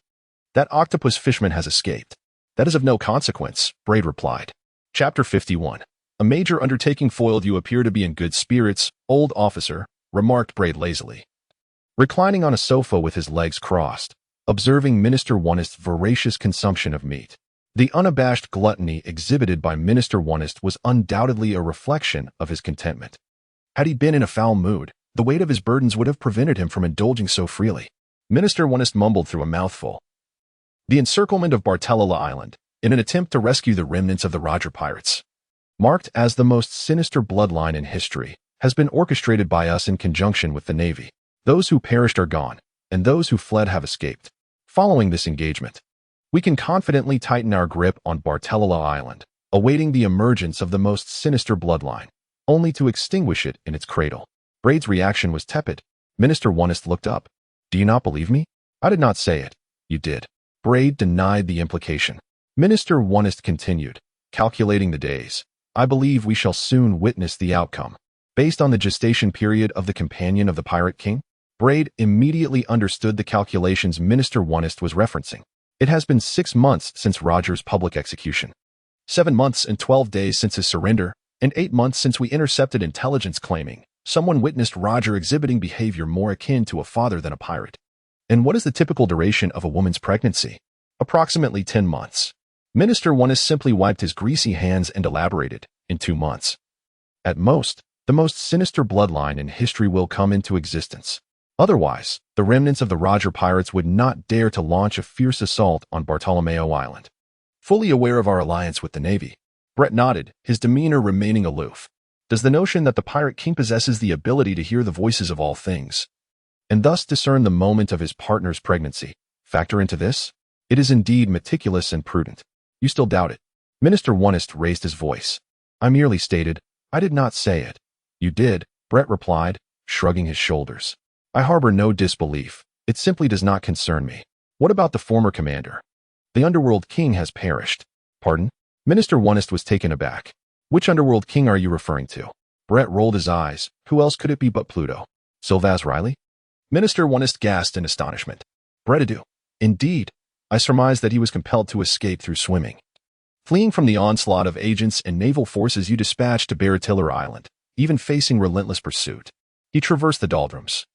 that octopus fishman has escaped." "That is of no consequence," Braid replied. Chapter 51. A major undertaking foiled. "You appear to be in good spirits, old officer," remarked Braid lazily. Reclining on a sofa with his legs crossed, observing Minister Onest's voracious consumption of meat. The unabashed gluttony exhibited by Minister Onest was undoubtedly a reflection of his contentment. Had he been in a foul mood, the weight of his burdens would have prevented him from indulging so freely. Minister Onest mumbled through a mouthful. The encirclement of Bartellala Island, in an attempt to rescue the remnants of the Roger pirates, marked as the most sinister bloodline in history, has been orchestrated by us in conjunction with the Navy. Those who perished are gone, and those who fled have escaped. Following this engagement, we can confidently tighten our grip on Bartellala Island, awaiting the emergence of the most sinister bloodline, only to extinguish it in its cradle. Braid's reaction was tepid. Minister Onest looked up. "Do you not believe me?" "I did not say it." "You did." Braid denied the implication. Minister Onest continued, calculating the days. "I believe we shall soon witness the outcome." Based on the gestation period of the companion of the Pirate King, Braid immediately understood the calculations Minister Onest was referencing. It has been 6 months since Roger's public execution, 7 months and 12 days since his surrender, and 8 months since we intercepted intelligence claiming someone witnessed Roger exhibiting behavior more akin to a father than a pirate. And what is the typical duration of a woman's pregnancy? Approximately 10 months. Minister Onest simply wiped his greasy hands and elaborated, "In 2 months. At most, the most sinister bloodline in history will come into existence. Otherwise, the remnants of the Roger pirates would not dare to launch a fierce assault on Bartolomeo Island." Fully aware of our alliance with the Navy, Brett nodded, his demeanor remaining aloof. "Does the notion that the Pirate King possesses the ability to hear the voices of all things, and thus discern the moment of his partner's pregnancy, factor into this? It is indeed meticulous and prudent. You still doubt it?" Minister Onest raised his voice. "I merely stated, I did not say it." "You did," Brett replied, shrugging his shoulders. "I harbor no disbelief. It simply does not concern me. What about the former commander? The Underworld King has perished." "Pardon?" Minister Onest was taken aback. "Which Underworld King are you referring to?" Brett rolled his eyes. "Who else could it be but Pluto?" "Sylvaz Riley?" Minister Onest gasped in astonishment. "Brettadu. Indeed. I surmised that he was compelled to escape through swimming. Fleeing from the onslaught of agents and naval forces you dispatched to Bartellala Island, even facing relentless pursuit, he traversed the doldrums,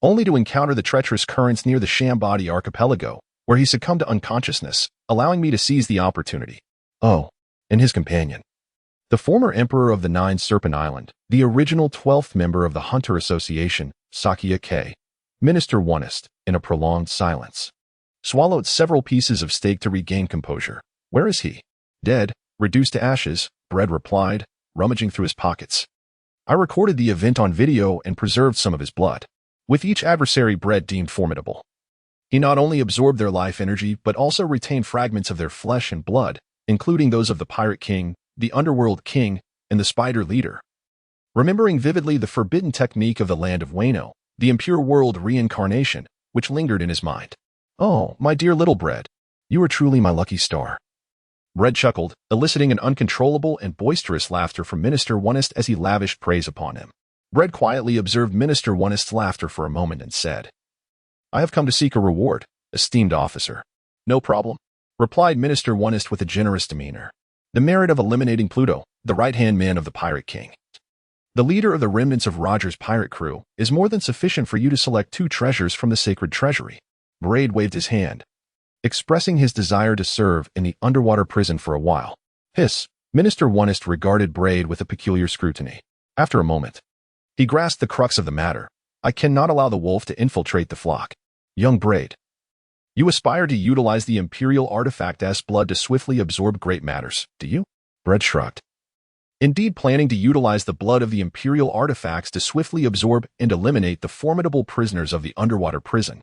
only to encounter the treacherous currents near the Shambadi archipelago, where he succumbed to unconsciousness, allowing me to seize the opportunity." "Oh, and his companion?" "The former emperor of the Nine Serpent Island, the original 12th member of the Hunter Association, Sakia K." Minister Onest, in a prolonged silence, swallowed several pieces of steak to regain composure. "Where is he?" "Dead, reduced to ashes," Brett replied, rummaging through his pockets. "I recorded the event on video and preserved some of his blood." With each adversary Brett deemed formidable, he not only absorbed their life energy but also retained fragments of their flesh and blood, including those of the Pirate King, the Underworld King, and the Spider Leader. Remembering vividly the forbidden technique of the land of Wano, the impure world reincarnation, which lingered in his mind. "Oh, my dear little Brett, you are truly my lucky star." Brett chuckled, eliciting an uncontrollable and boisterous laughter from Minister Onest as he lavished praise upon him. Brett quietly observed Minister Onest's laughter for a moment and said, "I have come to seek a reward, esteemed officer." "No problem," replied Minister Onest with a generous demeanor. "The merit of eliminating Pluto, the right-hand man of the Pirate King, the leader of the remnants of Roger's pirate crew, is more than sufficient for you to select 2 treasures from the sacred treasury." Braid waved his hand, expressing his desire to serve in the underwater prison for a while. "Hiss." Minister Onest regarded Braid with a peculiar scrutiny. After a moment, he grasped the crux of the matter. "I cannot allow the wolf to infiltrate the flock." "Young Braid, you aspire to utilize the Imperial Artifact S blood to swiftly absorb great matters, do you?" Braid shrugged. "Indeed, planning to utilize the blood of the Imperial Artifacts to swiftly absorb and eliminate the formidable prisoners of the underwater prison.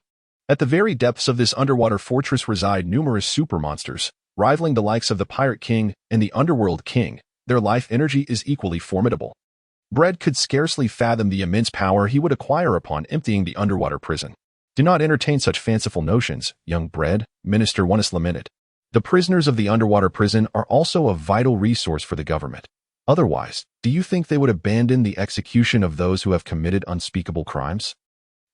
At the very depths of this underwater fortress reside numerous supermonsters, rivaling the likes of the Pirate King and the Underworld King. Their life energy is equally formidable." Brett could scarcely fathom the immense power he would acquire upon emptying the underwater prison. Do not entertain such fanciful notions, young bread, Minister Wano lamented. The prisoners of the underwater prison are also a vital resource for the government. Otherwise, do you think they would abandon the execution of those who have committed unspeakable crimes?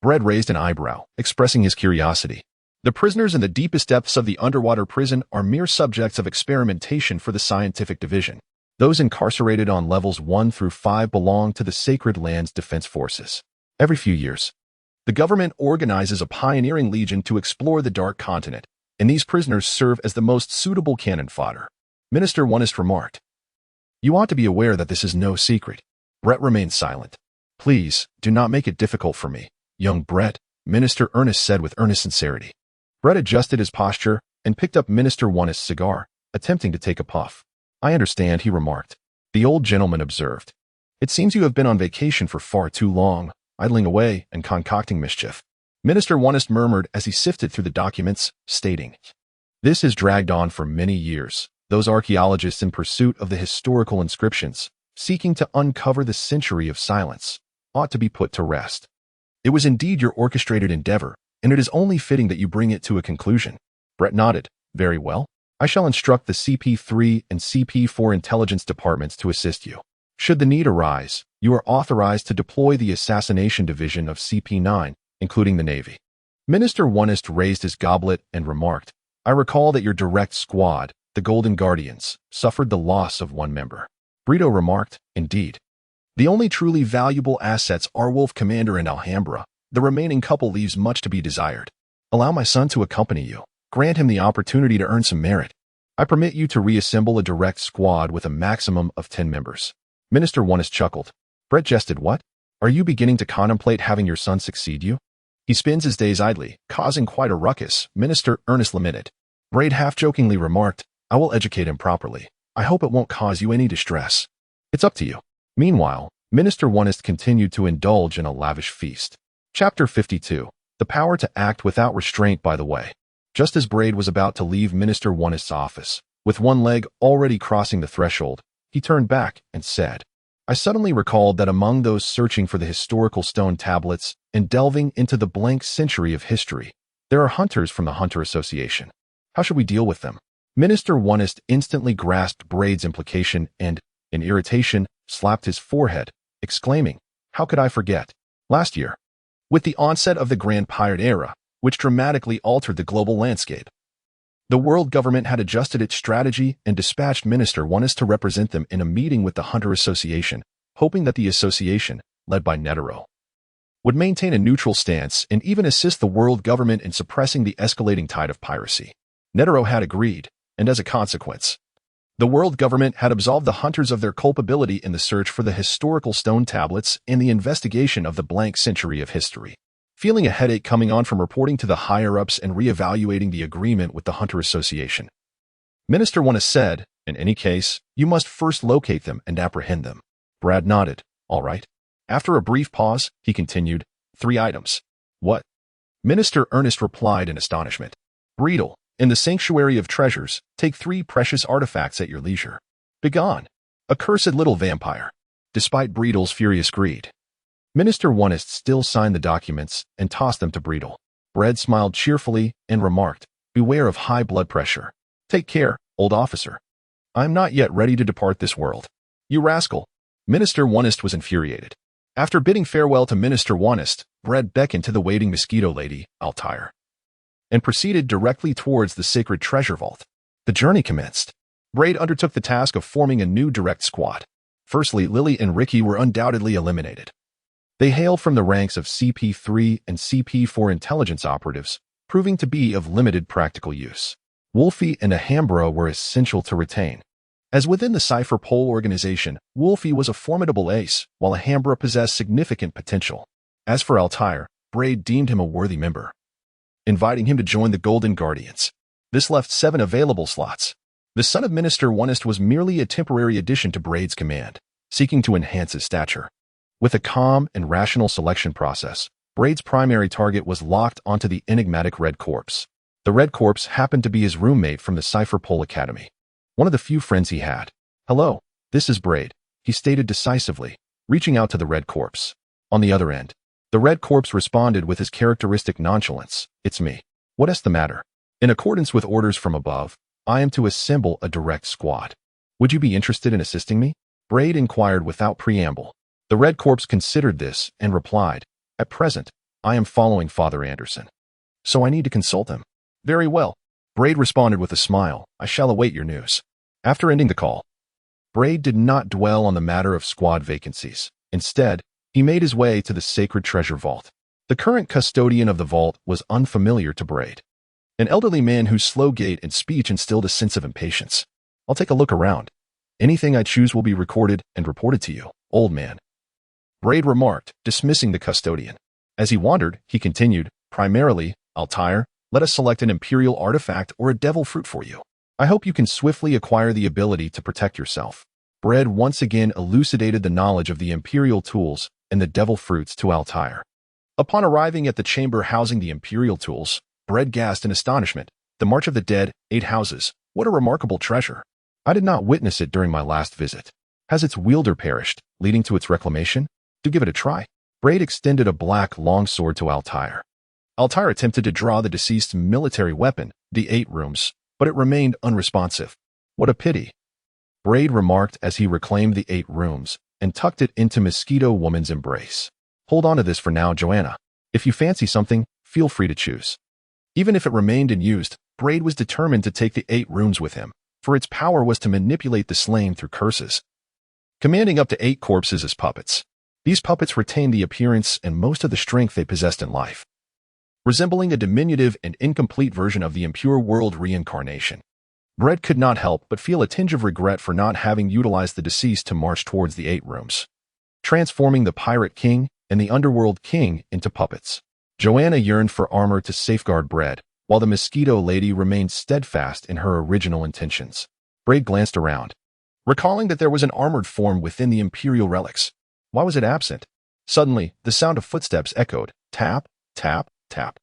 Bread raised an eyebrow, expressing his curiosity. The prisoners in the deepest depths of the underwater prison are mere subjects of experimentation for the scientific division. Those incarcerated on levels 1 through 5 belong to the Sacred Lands Defense Forces. Every few years, the government organizes a pioneering legion to explore the Dark Continent, and these prisoners serve as the most suitable cannon fodder. Minister Wano remarked. You ought to be aware that this is no secret. Brett remained silent. Please, do not make it difficult for me, young Brett, Minister Ernest said with earnest sincerity. Brett adjusted his posture and picked up Minister Wano's cigar, attempting to take a puff. I understand, he remarked. The old gentleman observed. It seems you have been on vacation for far too long, idling away and concocting mischief. Minister Wano murmured as he sifted through the documents, stating, This has dragged on for many years. Those archaeologists in pursuit of the historical inscriptions, seeking to uncover the century of silence, ought to be put to rest. It was indeed your orchestrated endeavor, and it is only fitting that you bring it to a conclusion. Brett nodded. Very well. I shall instruct the CP3 and CP4 intelligence departments to assist you. Should the need arise, you are authorized to deploy the assassination division of CP9, including the Navy. Minister Wano raised his goblet and remarked, I recall that your direct squad, the Golden Guardians, suffered the loss of one member. Brito remarked, Indeed. The only truly valuable assets are Wolf Commander and Alhambra. The remaining couple leaves much to be desired. Allow my son to accompany you. Grant him the opportunity to earn some merit. I permit you to reassemble a direct squad with a maximum of 10 members. Minister Wano chuckled. Brett jested, What? Are you beginning to contemplate having your son succeed you? He spends his days idly, causing quite a ruckus, Minister Ernest lamented. Braid half-jokingly remarked, I will educate him properly. I hope it won't cause you any distress. It's up to you. Meanwhile, Minister Wano continued to indulge in a lavish feast. Chapter 52. The power to act without restraint. By the way, just as Braid was about to leave Minister Wano's office, with one leg already crossing the threshold, he turned back and said, I suddenly recalled that among those searching for the historical stone tablets and delving into the blank century of history, there are hunters from the Hunter Association. How should we deal with them? Minister Wano instantly grasped Braid's implication and, in irritation, slapped his forehead, exclaiming, How could I forget? Last year, with the onset of the Grand Pirate Era, which dramatically altered the global landscape, the world government had adjusted its strategy and dispatched Minister Wano to represent them in a meeting with the Hunter Association, hoping that the association, led by Netero, would maintain a neutral stance and even assist the world government in suppressing the escalating tide of piracy. Netero had agreed, and as a consequence, the world government had absolved the hunters of their culpability in the search for the historical stone tablets and the investigation of the blank century of history. Feeling a headache coming on from reporting to the higher-ups and re-evaluating the agreement with the Hunter Association, Minister Wano said, in any case, you must first locate them and apprehend them. Brad nodded. All right. After a brief pause, he continued, 3 items. What? Minister Ernest replied in astonishment. Breedle, in the Sanctuary of Treasures, take 3 precious artifacts at your leisure. Begone, accursed little vampire. Despite Breedle's furious greed, Minister Wano still signed the documents and tossed them to Breedle. Bread smiled cheerfully and remarked, Beware of high blood pressure. Take care, old officer. I am not yet ready to depart this world. You rascal. Minister Wano was infuriated. After bidding farewell to Minister Wano, Bread beckoned to the waiting mosquito lady, Altair, and proceeded directly towards the sacred treasure vault. The journey commenced. Braid undertook the task of forming a new direct squad. Firstly, Lily and Ricky were undoubtedly eliminated. They hailed from the ranks of CP3 and CP4 intelligence operatives, proving to be of limited practical use. Wolfie and Alhambra were essential to retain. As within the Cipher Pole organization, Wolfie was a formidable ace, while Alhambra possessed significant potential. As for Altair, Braid deemed him a worthy member, inviting him to join the Golden Guardians. This left 7 available slots. The son of Minister Wano was merely a temporary addition to Braid's command, seeking to enhance his stature. With a calm and rational selection process, Braid's primary target was locked onto the enigmatic Red Corpse. The Red Corpse happened to be his roommate from the Cipher Pole Academy, one of the few friends he had. Hello, this is Braid, he stated decisively, reaching out to the Red Corpse. On the other end, The red corpse responded with his characteristic nonchalance. It's me. What's the matter? In accordance with orders from above, I am to assemble a direct squad. Would you be interested in assisting me? Braid inquired without preamble. The red corpse considered this and replied, At present, I am following Father Anderson. So I need to consult him. Very well. Braid responded with a smile. I shall await your news. After ending the call, Braid did not dwell on the matter of squad vacancies. Instead, he made his way to the sacred treasure vault. The current custodian of the vault was unfamiliar to Braid. An elderly man whose slow gait and speech instilled a sense of impatience. I'll take a look around. Anything I choose will be recorded and reported to you, old man. Braid remarked, dismissing the custodian. As he wandered, he continued, primarily, Altair, let us select an imperial artifact or a devil fruit for you. I hope you can swiftly acquire the ability to protect yourself. Braid once again elucidated the knowledge of the imperial tools and the devil fruits to Altair. Upon arriving at the chamber housing the imperial tools, Braid gasped in astonishment. The March of the Dead, 8 houses. What a remarkable treasure. I did not witness it during my last visit. Has its wielder perished, leading to its reclamation? Do give it a try. Braid extended a black longsword to Altair. Altair attempted to draw the deceased's military weapon, the 8 rooms, but it remained unresponsive. What a pity. Braid remarked as he reclaimed the 8 rooms and tucked it into Mosquito Woman's embrace. Hold on to this for now, Joanna. If you fancy something, feel free to choose. Even if it remained unused, Braid was determined to take the 8 rooms with him, for its power was to manipulate the slain through curses. Commanding up to 8 corpses as puppets. These puppets retained the appearance and most of the strength they possessed in life, resembling a diminutive and incomplete version of the impure world reincarnation. Braid could not help but feel a tinge of regret for not having utilized the deceased to march towards the 8 rooms, transforming the pirate king and the underworld king into puppets. Joanna yearned for armor to safeguard Braid, while the mosquito lady remained steadfast in her original intentions. Braid glanced around, recalling that there was an armored form within the imperial relics. Why was it absent? Suddenly, the sound of footsteps echoed. Tap, tap, tap.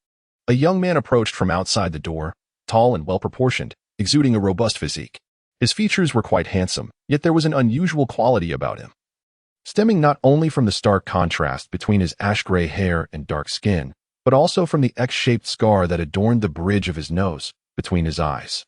A young man approached from outside the door, tall and well-proportioned, exuding a robust physique. His features were quite handsome, yet there was an unusual quality about him, stemming not only from the stark contrast between his ash-gray hair and dark skin, but also from the X-shaped scar that adorned the bridge of his nose between his eyes.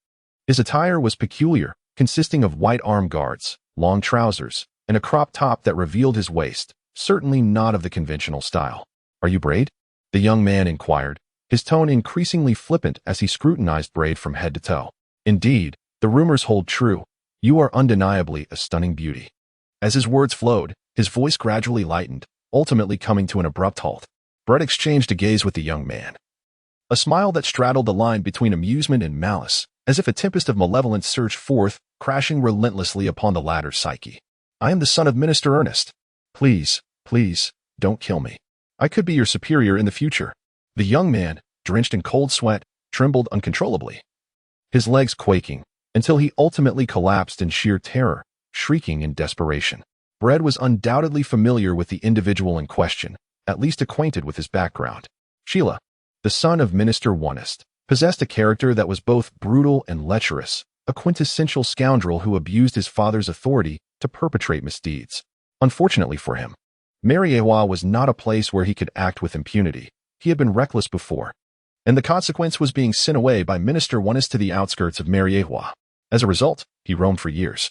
His attire was peculiar, consisting of white arm guards, long trousers, and a crop top that revealed his waist, certainly not of the conventional style. Are you Braid? The young man inquired, his tone increasingly flippant as he scrutinized Braid from head to toe. Indeed, the rumors hold true. You are undeniably a stunning beauty. As his words flowed, his voice gradually lightened, ultimately coming to an abrupt halt. Braid exchanged a gaze with the young man, a smile that straddled the line between amusement and malice, as if a tempest of malevolence surged forth, crashing relentlessly upon the latter's psyche. I am the son of Minister Ernest. Please, please, don't kill me. I could be your superior in the future. The young man, drenched in cold sweat, trembled uncontrollably, his legs quaking, until he ultimately collapsed in sheer terror, shrieking in desperation. Braid was undoubtedly familiar with the individual in question, at least acquainted with his background. Sheila, the son of Minister Onest, possessed a character that was both brutal and lecherous, a quintessential scoundrel who abused his father's authority to perpetrate misdeeds. Unfortunately for him, Mariewa was not a place where he could act with impunity. He had been reckless before, and the consequence was being sent away by Minister Onest to the outskirts of Mariewa. As a result, he roamed for years,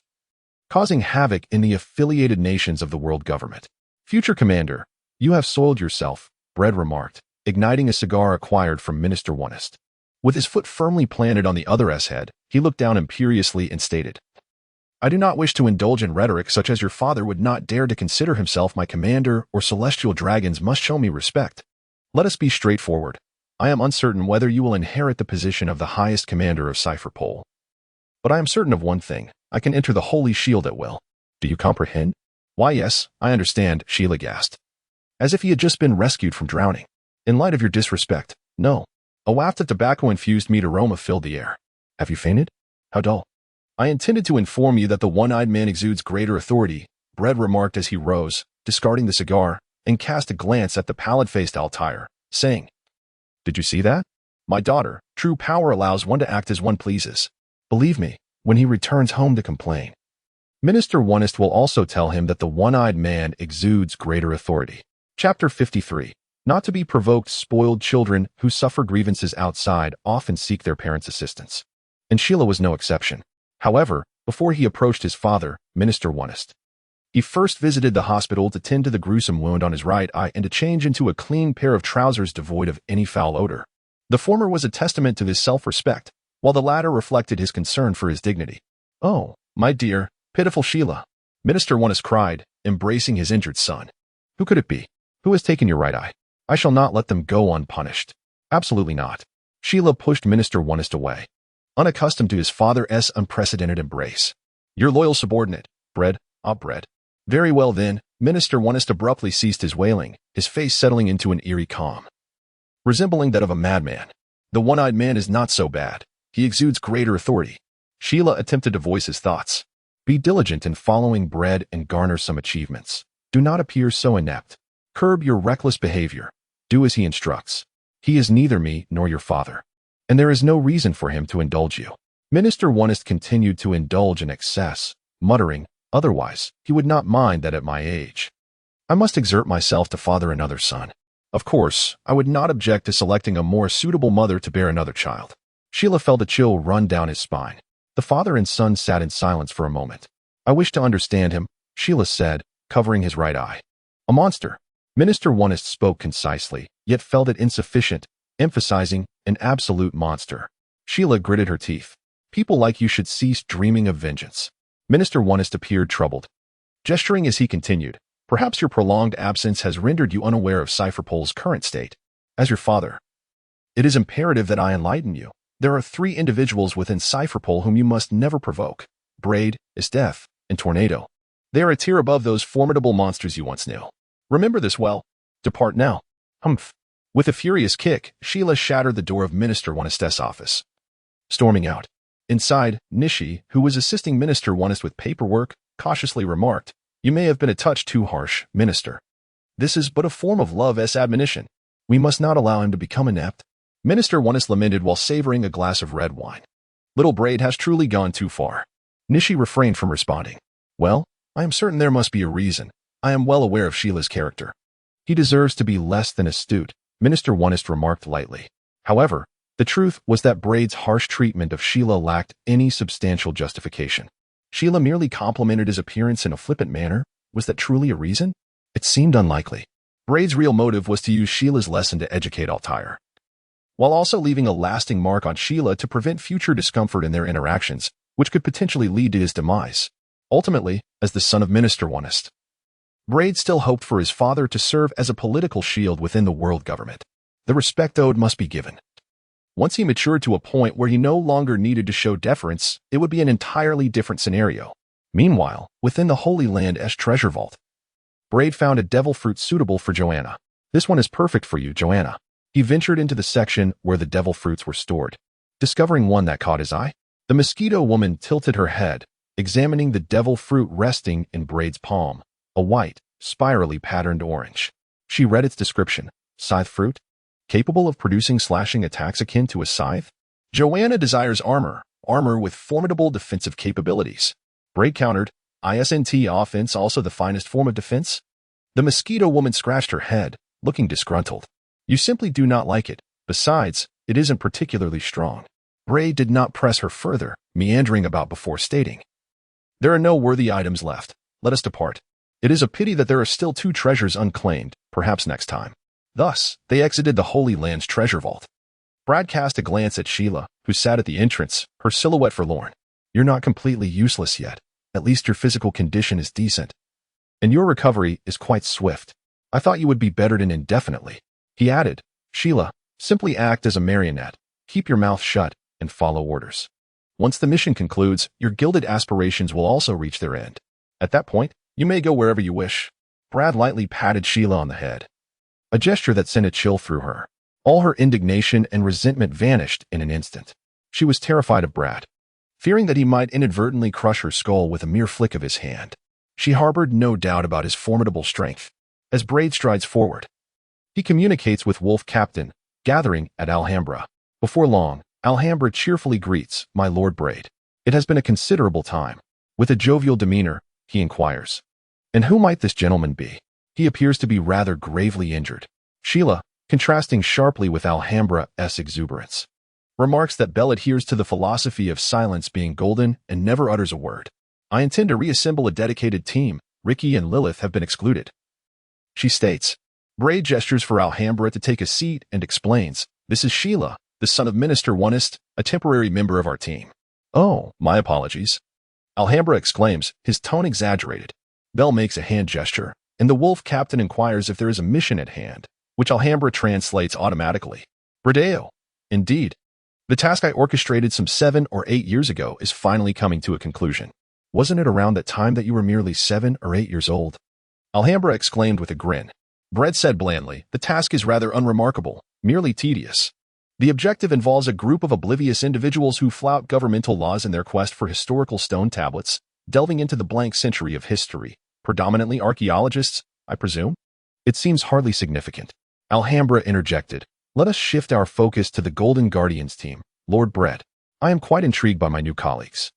causing havoc in the affiliated nations of the world government. Future Commander, you have soiled yourself, Braid remarked, igniting a cigar acquired from Minister Onest. With his foot firmly planted on the other S-head, he looked down imperiously and stated, I do not wish to indulge in rhetoric such as your father would not dare to consider himself my commander, or celestial dragons must show me respect. Let us be straightforward. I am uncertain whether you will inherit the position of the highest commander of Cypherpole. But I am certain of one thing. I can enter the Holy Shield at will. Do you comprehend? Why, yes, I understand, Sheila gasped, as if he had just been rescued from drowning. In light of your disrespect, no. A waft of tobacco-infused meat aroma filled the air. Have you fainted? How dull. I intended to inform you that the one-eyed man exudes greater authority, Braid remarked as he rose, discarding the cigar, and cast a glance at the pallid-faced Altair, saying, Did you see that? My daughter, true power allows one to act as one pleases. Believe me, when he returns home to complain, Minister Onest will also tell him that the one-eyed man exudes greater authority. Chapter 53. Not to be provoked, spoiled children who suffer grievances outside often seek their parents' assistance. And Sheila was no exception. However, before he approached his father, Minister Wonist, he first visited the hospital to tend to the gruesome wound on his right eye and to change into a clean pair of trousers devoid of any foul odor. The former was a testament to his self-respect, while the latter reflected his concern for his dignity. "Oh, my dear, pitiful Sheila," Minister Wonist cried, embracing his injured son. "Who could it be? Who has taken your right eye? I shall not let them go unpunished." "Absolutely not." Sheila pushed Minister Wonist away, unaccustomed to his father's unprecedented embrace. "Your loyal subordinate, Bread. Bread." "Very well then." Minister Wonist abruptly ceased his wailing, his face settling into an eerie calm, resembling that of a madman. "The one-eyed man is not so bad. He exudes greater authority." Sheila attempted to voice his thoughts. "Be diligent in following Bread and garner some achievements. Do not appear so inept. Curb your reckless behavior. Do as he instructs. He is neither me nor your father, and there is no reason for him to indulge you." Minister Wonist continued to indulge in excess, muttering, "Otherwise, he would not mind that at my age I must exert myself to father another son. Of course, I would not object to selecting a more suitable mother to bear another child." Sheila felt a chill run down his spine. The father and son sat in silence for a moment. "I wish to understand him," Sheila said, covering his right eye. "A monster." Minister Wonist spoke concisely, yet felt it insufficient, emphasizing an absolute monster. Sheila gritted her teeth. "People like you should cease dreaming of vengeance." Minister Wonist appeared troubled, gesturing as he continued, "Perhaps your prolonged absence has rendered you unaware of Cypherpole's current state. As your father, it is imperative that I enlighten you. There are 3 individuals within Cypherpole whom you must never provoke: Braid, Death, and Tornado. They are a tier above those formidable monsters you once knew. Remember this well. Depart now." "Humph." With a furious kick, Sheila shattered the door of Minister Wonist's office, storming out. Inside, Nishi, who was assisting Minister Wonist with paperwork, cautiously remarked, "You may have been a touch too harsh, Minister. This is but a form of love's admonition. We must not allow him to become inept." Minister Wonist lamented while savoring a glass of red wine. "Little Braid has truly gone too far." Nishi refrained from responding. "Well, I am certain there must be a reason. I am well aware of Sheila's character." "He deserves to be less than astute," Minister Wonist remarked lightly. However, the truth was that Braid's harsh treatment of Sheila lacked any substantial justification. Sheila merely complimented his appearance in a flippant manner. Was that truly a reason? It seemed unlikely. Braid's real motive was to use Sheila's lesson to educate Altair, while also leaving a lasting mark on Sheila to prevent future discomfort in their interactions, which could potentially lead to his demise. Ultimately, as the son of Minister Wonist, Braid still hoped for his father to serve as a political shield within the world government. The respect owed must be given. Once he matured to a point where he no longer needed to show deference, it would be an entirely different scenario. Meanwhile, within the Holy Land's treasure vault, Braid found a devil fruit suitable for Joanna. "This one is perfect for you, Joanna." He ventured into the section where the devil fruits were stored, discovering one that caught his eye. The mosquito woman tilted her head, examining the devil fruit resting in Braid's palm, a white, spirally patterned orange. She read its description: scythe fruit, capable of producing slashing attacks akin to a scythe. Joanna desires armor with formidable defensive capabilities. Braid countered, "Isn't offense also the finest form of defense?" The mosquito woman scratched her head, looking disgruntled. "You simply do not like it. Besides, it isn't particularly strong." Braid did not press her further, meandering about before stating, "There are no worthy items left. Let us depart. It is a pity that there are still 2 treasures unclaimed, perhaps next time." Thus, they exited the Holy Land's treasure vault. Brad cast a glance at Sheila, who sat at the entrance, her silhouette forlorn. "You're not completely useless yet. At least your physical condition is decent, and your recovery is quite swift. I thought you would be bettered in indefinitely." He added, "Sheila, simply act as a marionette. Keep your mouth shut and follow orders. Once the mission concludes, your gilded aspirations will also reach their end. At that point, you may go wherever you wish." Brad lightly patted Sheila on the head, a gesture that sent a chill through her. All her indignation and resentment vanished in an instant. She was terrified of Brad, fearing that he might inadvertently crush her skull with a mere flick of his hand. She harbored no doubt about his formidable strength. As Braid strides forward, he communicates with Wolf Captain, gathering at Alhambra. Before long, Alhambra cheerfully greets, "My Lord Braid. It has been a considerable time." With a jovial demeanor, he inquires, "And who might this gentleman be? He appears to be rather gravely injured." Sheila, contrasting sharply with Alhambra's exuberance, remarks that Belle adheres to the philosophy of silence being golden and never utters a word. I intend to reassemble a dedicated team. Ricky and Lilith have been excluded, she states. Braid gestures for Alhambra to take a seat and explains, this is Sheila, the son of Minister Onest, a temporary member of our team. Oh, my apologies, Alhambra exclaims, his tone exaggerated. Belle makes a hand gesture, and the wolf captain inquires if there is a mission at hand, which Alhambra translates automatically. Bradeo. Indeed. The task I orchestrated some 7 or 8 years ago is finally coming to a conclusion. Wasn't it around that time that you were merely 7 or 8 years old? Alhambra exclaimed with a grin. Brett said blandly, the task is rather unremarkable, merely tedious. The objective involves a group of oblivious individuals who flout governmental laws in their quest for historical stone tablets, delving into the blank century of history, predominantly archaeologists, I presume? It seems hardly significant. Alhambra interjected. Let us shift our focus to the Golden Guardians team, Lord Brett. I am quite intrigued by my new colleagues.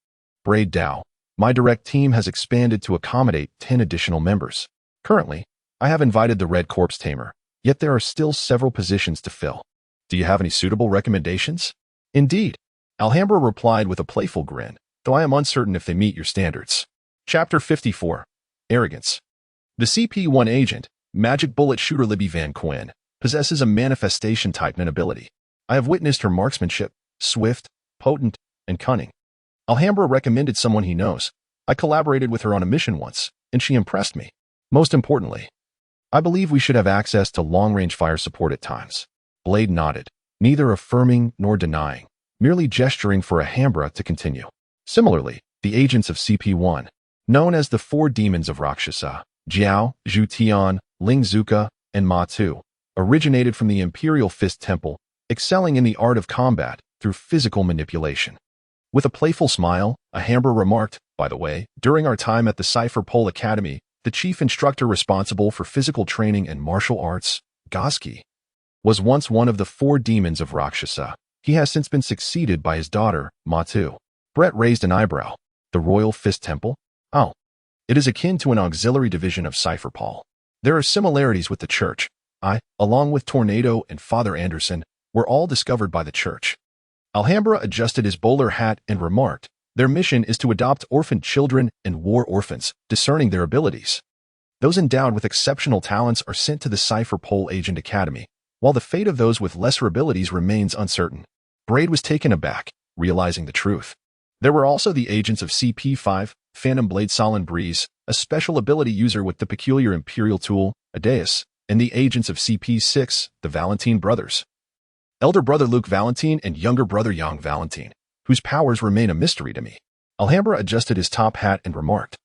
Braid Dow. My direct team has expanded to accommodate 10 additional members. Currently, I have invited the Red Corpse Tamer, yet there are still several positions to fill. Do you have any suitable recommendations? Indeed, Alhambra replied with a playful grin, though I am uncertain if they meet your standards. Chapter 54. Arrogance. The CP-1 agent, Magic Bullet Shooter Libby Van Quinn, possesses a manifestation-type ability. I have witnessed her marksmanship, swift, potent, and cunning. Alhambra recommended someone he knows. I collaborated with her on a mission once, and she impressed me. Most importantly, I believe we should have access to long-range fire support at times. Blade nodded, neither affirming nor denying, merely gesturing for Alhambra to continue. Similarly, the agents of CP-1, known as the 4 demons of Rakshasa, Jiao, Zhu Tian, Ling Zuka, and Ma Tu, originated from the Imperial Fist Temple, excelling in the art of combat through physical manipulation. With a playful smile, Alhambra remarked, by the way, during our time at the Cypher Pole Academy, the chief instructor responsible for physical training and martial arts, Goski, was once one of the 4 demons of Rakshasa. He has since been succeeded by his daughter, Ma Tu. Brett raised an eyebrow. The Royal Fist Temple? Oh. It is akin to an auxiliary division of Cypher Pole. There are similarities with the church. I, along with Tornado and Father Anderson, were all discovered by the church. Alhambra adjusted his bowler hat and remarked, their mission is to adopt orphaned children and war orphans, discerning their abilities. Those endowed with exceptional talents are sent to the Cypher Pole Agent Academy, while the fate of those with lesser abilities remains uncertain. Braid was taken aback, realizing the truth. There were also the agents of CP-5, Phantom Blade Solid Breeze, a special ability user with the peculiar Imperial tool, Adeus, and the agents of CP-6, the Valentine brothers. Elder brother Luke Valentine and younger brother Yang Valentine, whose powers remain a mystery to me. Alhambra adjusted his top hat and remarked,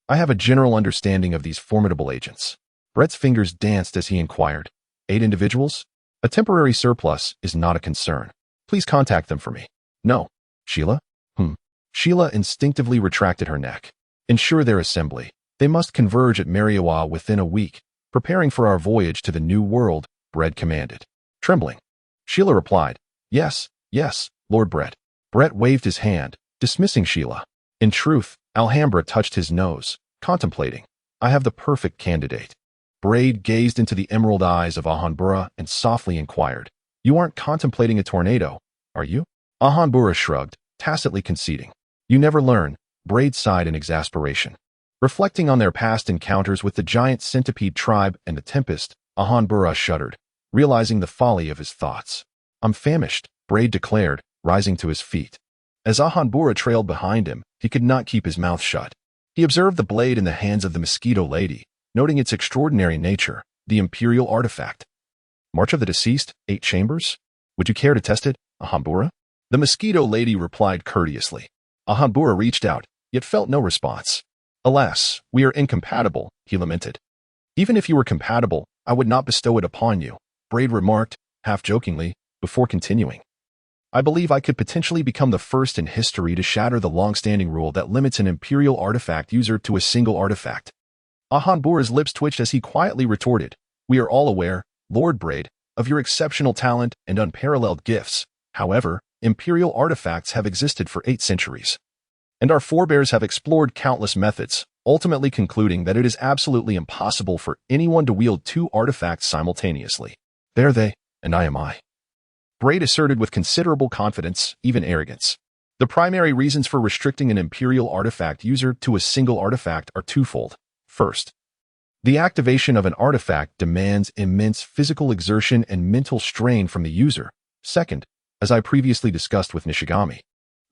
I have a general understanding of these formidable agents. Brett's fingers danced as he inquired, 8 individuals? A temporary surplus is not a concern. Please contact them for me. No. Sheila? Sheila instinctively retracted her neck. Ensure their assembly. They must converge at Mariawa within a week, preparing for our voyage to the New World, Brett commanded. Trembling, Sheila replied, Yes, Lord Brett. Brett waved his hand, dismissing Sheila. In truth, Alhambra touched his nose, contemplating. I have the perfect candidate. Braid gazed into the emerald eyes of Alhambra and softly inquired, You aren't contemplating a tornado, are you? Alhambra shrugged, tacitly conceding. You never learn, Braid sighed in exasperation. Reflecting on their past encounters with the giant centipede tribe and the Tempest, Alhambra shuddered, realizing the folly of his thoughts. I'm famished, Braid declared, rising to his feet. As Alhambra trailed behind him, he could not keep his mouth shut. He observed the blade in the hands of the Mosquito Lady, noting its extraordinary nature, the Imperial artifact. March of the Deceased, 8 chambers? Would you care to test it, Alhambra? The Mosquito Lady replied courteously. Alhambra reached out, yet felt no response. Alas, we are incompatible, he lamented. Even if you were compatible, I would not bestow it upon you, Braid remarked, half-jokingly, before continuing. I believe I could potentially become the first in history to shatter the long-standing rule that limits an Imperial artifact user to a single artifact. Alhambra's lips twitched as he quietly retorted, We are all aware, Lord Braid, of your exceptional talent and unparalleled gifts. However, Imperial artifacts have existed for 8 centuries. And our forebears have explored countless methods, ultimately concluding that it is absolutely impossible for anyone to wield two artifacts simultaneously. They're they, and I am I. Braid asserted with considerable confidence, even arrogance. The primary reasons for restricting an Imperial artifact user to a single artifact are twofold. First, the activation of an artifact demands immense physical exertion and mental strain from the user. Second, as I previously discussed with Nishigami,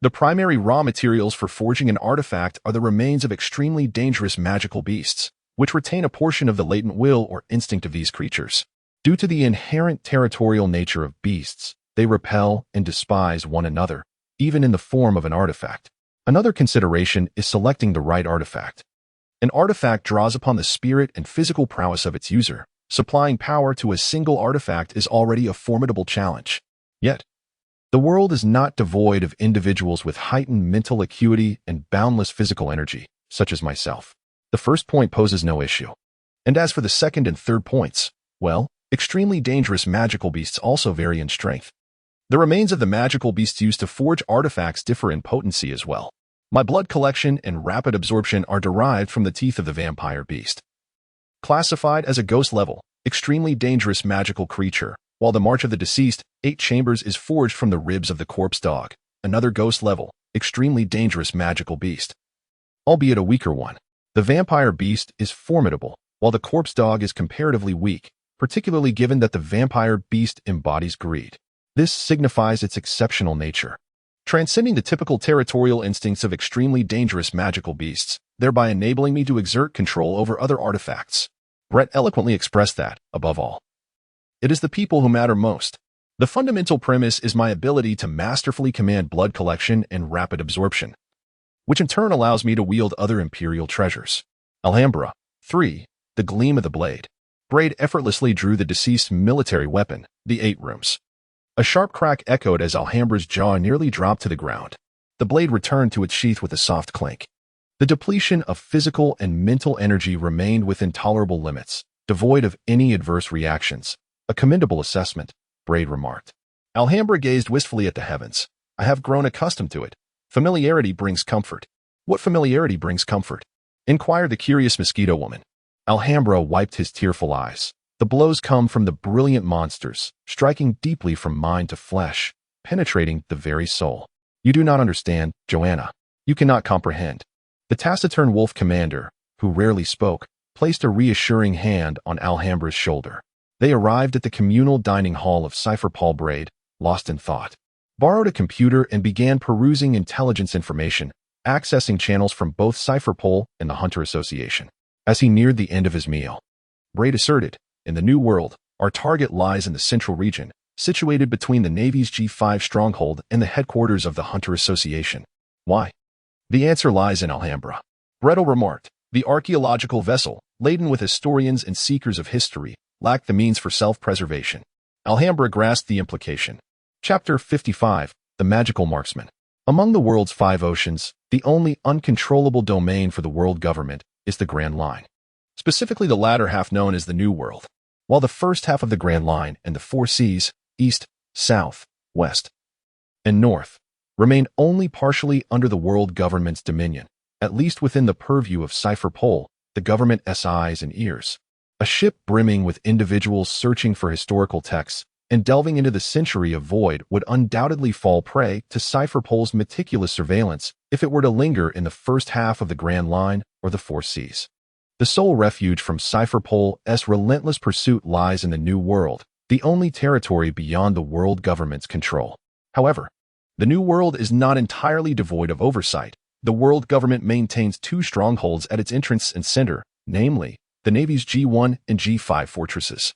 the primary raw materials for forging an artifact are the remains of extremely dangerous magical beasts, which retain a portion of the latent will or instinct of these creatures. Due to the inherent territorial nature of beasts, they repel and despise one another, even in the form of an artifact. Another consideration is selecting the right artifact. An artifact draws upon the spirit and physical prowess of its user. Supplying power to a single artifact is already a formidable challenge. Yet, the world is not devoid of individuals with heightened mental acuity and boundless physical energy, such as myself. The first point poses no issue. And as for the second and third points, well, extremely dangerous magical beasts also vary in strength. The remains of the magical beasts used to forge artifacts differ in potency as well. My blood collection and rapid absorption are derived from the teeth of the vampire beast. Classified as a ghost level, extremely dangerous magical creature, while the March of the Deceased, 8 Chambers is forged from the ribs of the corpse dog, another ghost level, extremely dangerous magical beast. Albeit a weaker one. The vampire beast is formidable, while the corpse dog is comparatively weak, particularly given that the vampire beast embodies greed. This signifies its exceptional nature, transcending the typical territorial instincts of extremely dangerous magical beasts, thereby enabling me to exert control over other artifacts. Brett eloquently expressed that, above all, it is the people who matter most. The fundamental premise is my ability to masterfully command blood collection and rapid absorption, which in turn allows me to wield other Imperial treasures. Alhambra. 3. The gleam of the blade. Braid effortlessly drew the deceased's military weapon, the 8 rooms. A sharp crack echoed as Alhambra's jaw nearly dropped to the ground. The blade returned to its sheath with a soft clink. The depletion of physical and mental energy remained within tolerable limits, devoid of any adverse reactions. A commendable assessment, Braid remarked. Alhambra gazed wistfully at the heavens. I have grown accustomed to it. Familiarity brings comfort. What familiarity brings comfort? Inquired the curious mosquito woman. Alhambra wiped his tearful eyes. The blows come from the brilliant monsters, striking deeply from mind to flesh, penetrating the very soul. You do not understand, Joanna. You cannot comprehend. The taciturn wolf commander, who rarely spoke, placed a reassuring hand on Alhambra's shoulder. They arrived at the communal dining hall of Cypher Paul Braid, lost in thought. Borrowed a computer and began perusing intelligence information, accessing channels from both Cypher Pole and the Hunter Association. As he neared the end of his meal, Braid asserted, in the New World, our target lies in the central region, situated between the Navy's G5 stronghold and the headquarters of the Hunter Association. Why? The answer lies in Alhambra. Brettel remarked, the archaeological vessel, laden with historians and seekers of history, lacked the means for self-preservation. Alhambra grasped the implication. Chapter 55, The Magical Marksman. Among the world's 5 oceans, the only uncontrollable domain for the world government is the Grand Line. Specifically the latter half known as the New World, while the first half of the Grand Line and the 4 seas, east, south, west, and north, remain only partially under the world government's dominion, at least within the purview of Cypher Pole, the government's eyes and ears. A ship brimming with individuals searching for historical texts and delving into the century of void would undoubtedly fall prey to Cypher Pole's meticulous surveillance if it were to linger in the first half of the Grand Line or the 4 seas. The sole refuge from Cypher Pole's relentless pursuit lies in the New World, the only territory beyond the world government's control. However, the New World is not entirely devoid of oversight. The world government maintains 2 strongholds at its entrance and center, namely, the Navy's G1 and G5 fortresses.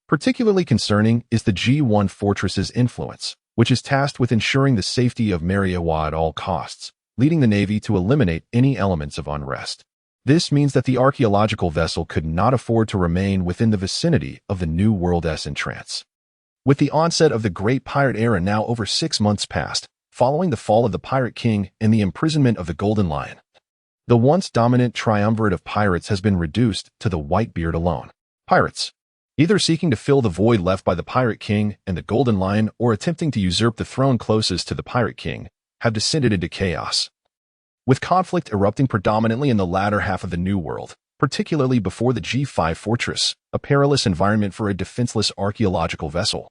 Particularly concerning is the G1 fortress's influence, which is tasked with ensuring the safety of Mariawa at all costs, leading the Navy to eliminate any elements of unrest. This means that the archaeological vessel could not afford to remain within the vicinity of the New World's entrance. With the onset of the Great Pirate Era now over 6 months past, following the fall of the Pirate King and the imprisonment of the Golden Lion, the once dominant triumvirate of pirates has been reduced to the Whitebeard alone. Pirates, either seeking to fill the void left by the Pirate King and the Golden Lion or attempting to usurp the throne closest to the Pirate King, have descended into chaos. with conflict erupting predominantly in the latter half of the New World, particularly before the G5 fortress, a perilous environment for a defenseless archaeological vessel.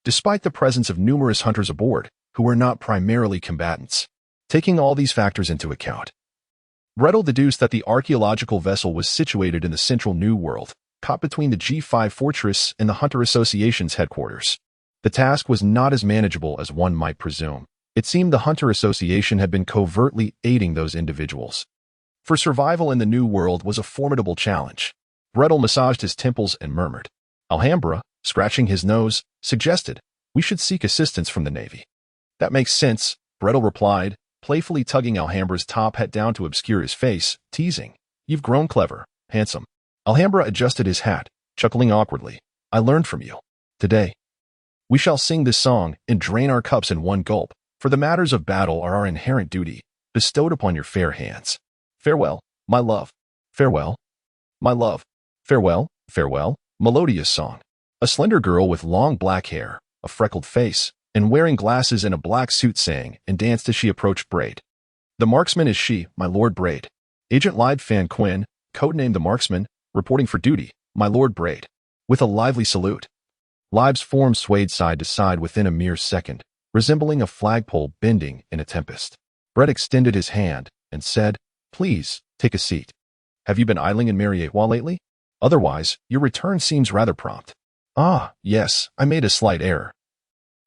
Despite the presence of numerous hunters aboard, who were not primarily combatants. Taking all these factors into account, Brettel deduced that the archaeological vessel was situated in the central New World, caught between the G5 fortress and the Hunter Association's headquarters. The task was not as manageable as one might presume. It seemed the Hunter Association had been covertly aiding those individuals. For survival in the New World was a formidable challenge. Brettel massaged his temples and murmured. Alhambra, scratching his nose, suggested, "We should seek assistance from the Navy." "That makes sense," Brettel replied, playfully tugging Alhambra's top hat down to obscure his face, teasing, "You've grown clever, handsome." Alhambra adjusted his hat, chuckling awkwardly. "I learned from you. Today, we shall sing this song and drain our cups in one gulp, for the matters of battle are our inherent duty, bestowed upon your fair hands. Farewell, my love. Farewell, my love. Farewell, farewell." Melodious song. A slender girl with long black hair, a freckled face, and wearing glasses and a black suit sang and danced as she approached Braid. "The marksman is she, my Lord Braid. Agent Lyde Fan Quinn, codenamed the Marksman, reporting for duty, my Lord Braid." With a lively salute, Lybe's form swayed side to side within a mere second, resembling a flagpole bending in a tempest. Braid extended his hand and said, "Please, take a seat. Have you been idling in Marietwa lately? Otherwise, your return seems rather prompt." "Ah, yes, I made a slight error.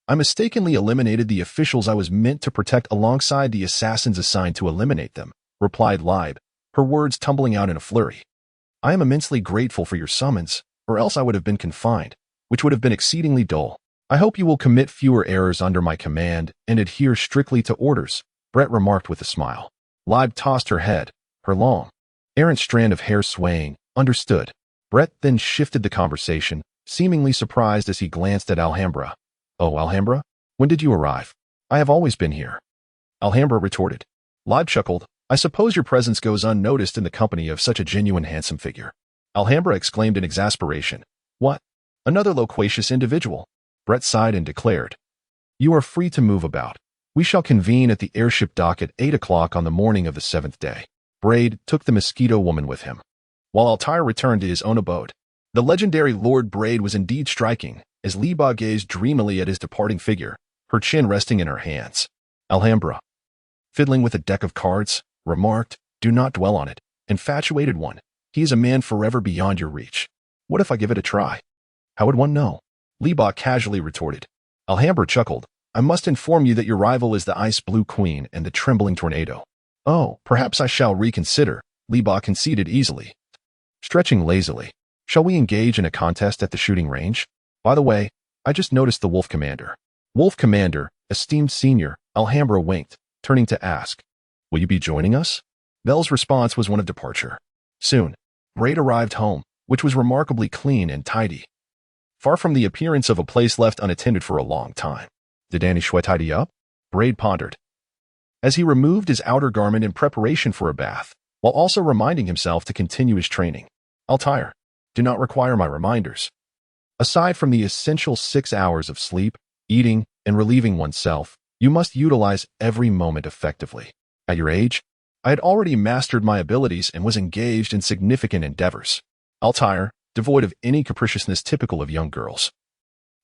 I mistakenly eliminated the officials I was meant to protect alongside the assassins assigned to eliminate them," replied Lybe, her words tumbling out in a flurry. "I am immensely grateful for your summons, or else I would have been confined, which would have been exceedingly dull. I hope you will commit fewer errors under my command and adhere strictly to orders," Brett remarked with a smile. Lybe tossed her head, her long, errant strand of hair swaying. "Understood." Brett then shifted the conversation, seemingly surprised as he glanced at Alhambra. "Oh, Alhambra, when did you arrive?" "I have always been here," Alhambra retorted. Lybe chuckled. "I suppose your presence goes unnoticed in the company of such a genuine handsome figure." Alhambra exclaimed in exasperation. "What? Another loquacious individual?" Brett sighed and declared, "You are free to move about. We shall convene at the airship dock at 8 o'clock on the morning of the 7th day." Braid took the Mosquito Woman with him, while Altair returned to his own abode. The legendary Lord Braid was indeed striking, as Liba gazed dreamily at his departing figure, her chin resting in her hands. Alhambra, fiddling with a deck of cards, remarked, "Do not dwell on it, infatuated one. He is a man forever beyond your reach. What if I give it a try?" "How would one know?" Liba casually retorted. Alhambra chuckled. "I must inform you that your rival is the Ice Blue Queen and the Trembling Tornado." "Oh, perhaps I shall reconsider," Liba conceded easily. Stretching lazily, "Shall we engage in a contest at the shooting range? By the way, I just noticed the Wolf Commander." "Wolf Commander, esteemed senior," Alhambra winked, turning to ask, "Will you be joining us?" Bell's response was one of departure. Soon, Braid arrived home, which was remarkably clean and tidy, far from the appearance of a place left unattended for a long time. "Did Annie Shui tidy up?" Braid pondered, as he removed his outer garment in preparation for a bath, while also reminding himself to continue his training. "Altair, do not require my reminders. Aside from the essential 6 hours of sleep, eating, and relieving oneself, you must utilize every moment effectively. At your age, I had already mastered my abilities and was engaged in significant endeavors." Altair, devoid of any capriciousness typical of young girls,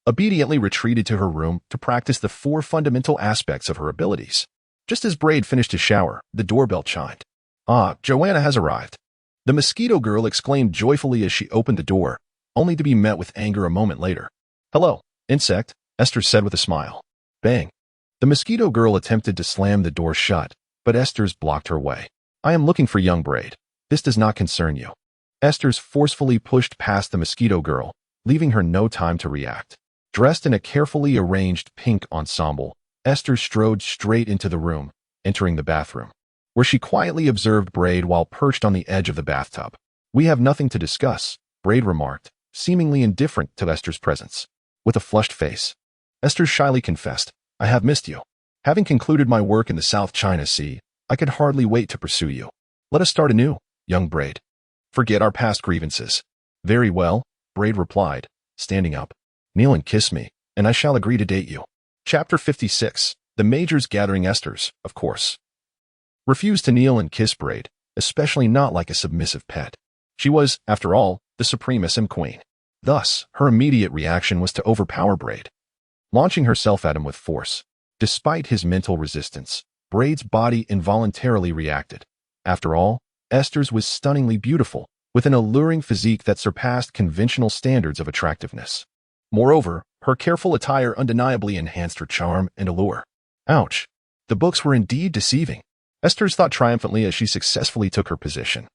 obediently retreated to her room to practice the 4 fundamental aspects of her abilities. Just as Braid finished his shower, the doorbell chimed. "Ah, Joanna has arrived." The Mosquito Girl exclaimed joyfully as she opened the door, only to be met with anger a moment later. "Hello, insect," Esther said with a smile. Bang. The Mosquito Girl attempted to slam the door shut, but Esther's blocked her way. "I am looking for young Braid. This does not concern you." Esther's forcefully pushed past the Mosquito Girl, leaving her no time to react. Dressed in a carefully arranged pink ensemble, Esther strode straight into the room, entering the bathroom, where she quietly observed Braid while perched on the edge of the bathtub. "We have nothing to discuss," Braid remarked, seemingly indifferent to Esther's presence. With a flushed face, Esther shyly confessed, "I have missed you. Having concluded my work in the South China Sea, I could hardly wait to pursue you. Let us start anew, young Braid. Forget our past grievances." "Very well," Braid replied, standing up. "Kneel and kiss me, and I shall agree to date you." Chapter 56. The Major's gathering Esters, of course. refused to kneel and kiss Braid, especially not like a submissive pet. She was, after all, the supremacy queen. Thus, her immediate reaction was to overpower Braid, launching herself at him with force. Despite his mental resistance, Braid's body involuntarily reacted. After all, Esther's was stunningly beautiful, with an alluring physique that surpassed conventional standards of attractiveness. Moreover, her careful attire undeniably enhanced her charm and allure. Ouch! The books were indeed deceiving. Esther's thought triumphantly as she successfully took her position.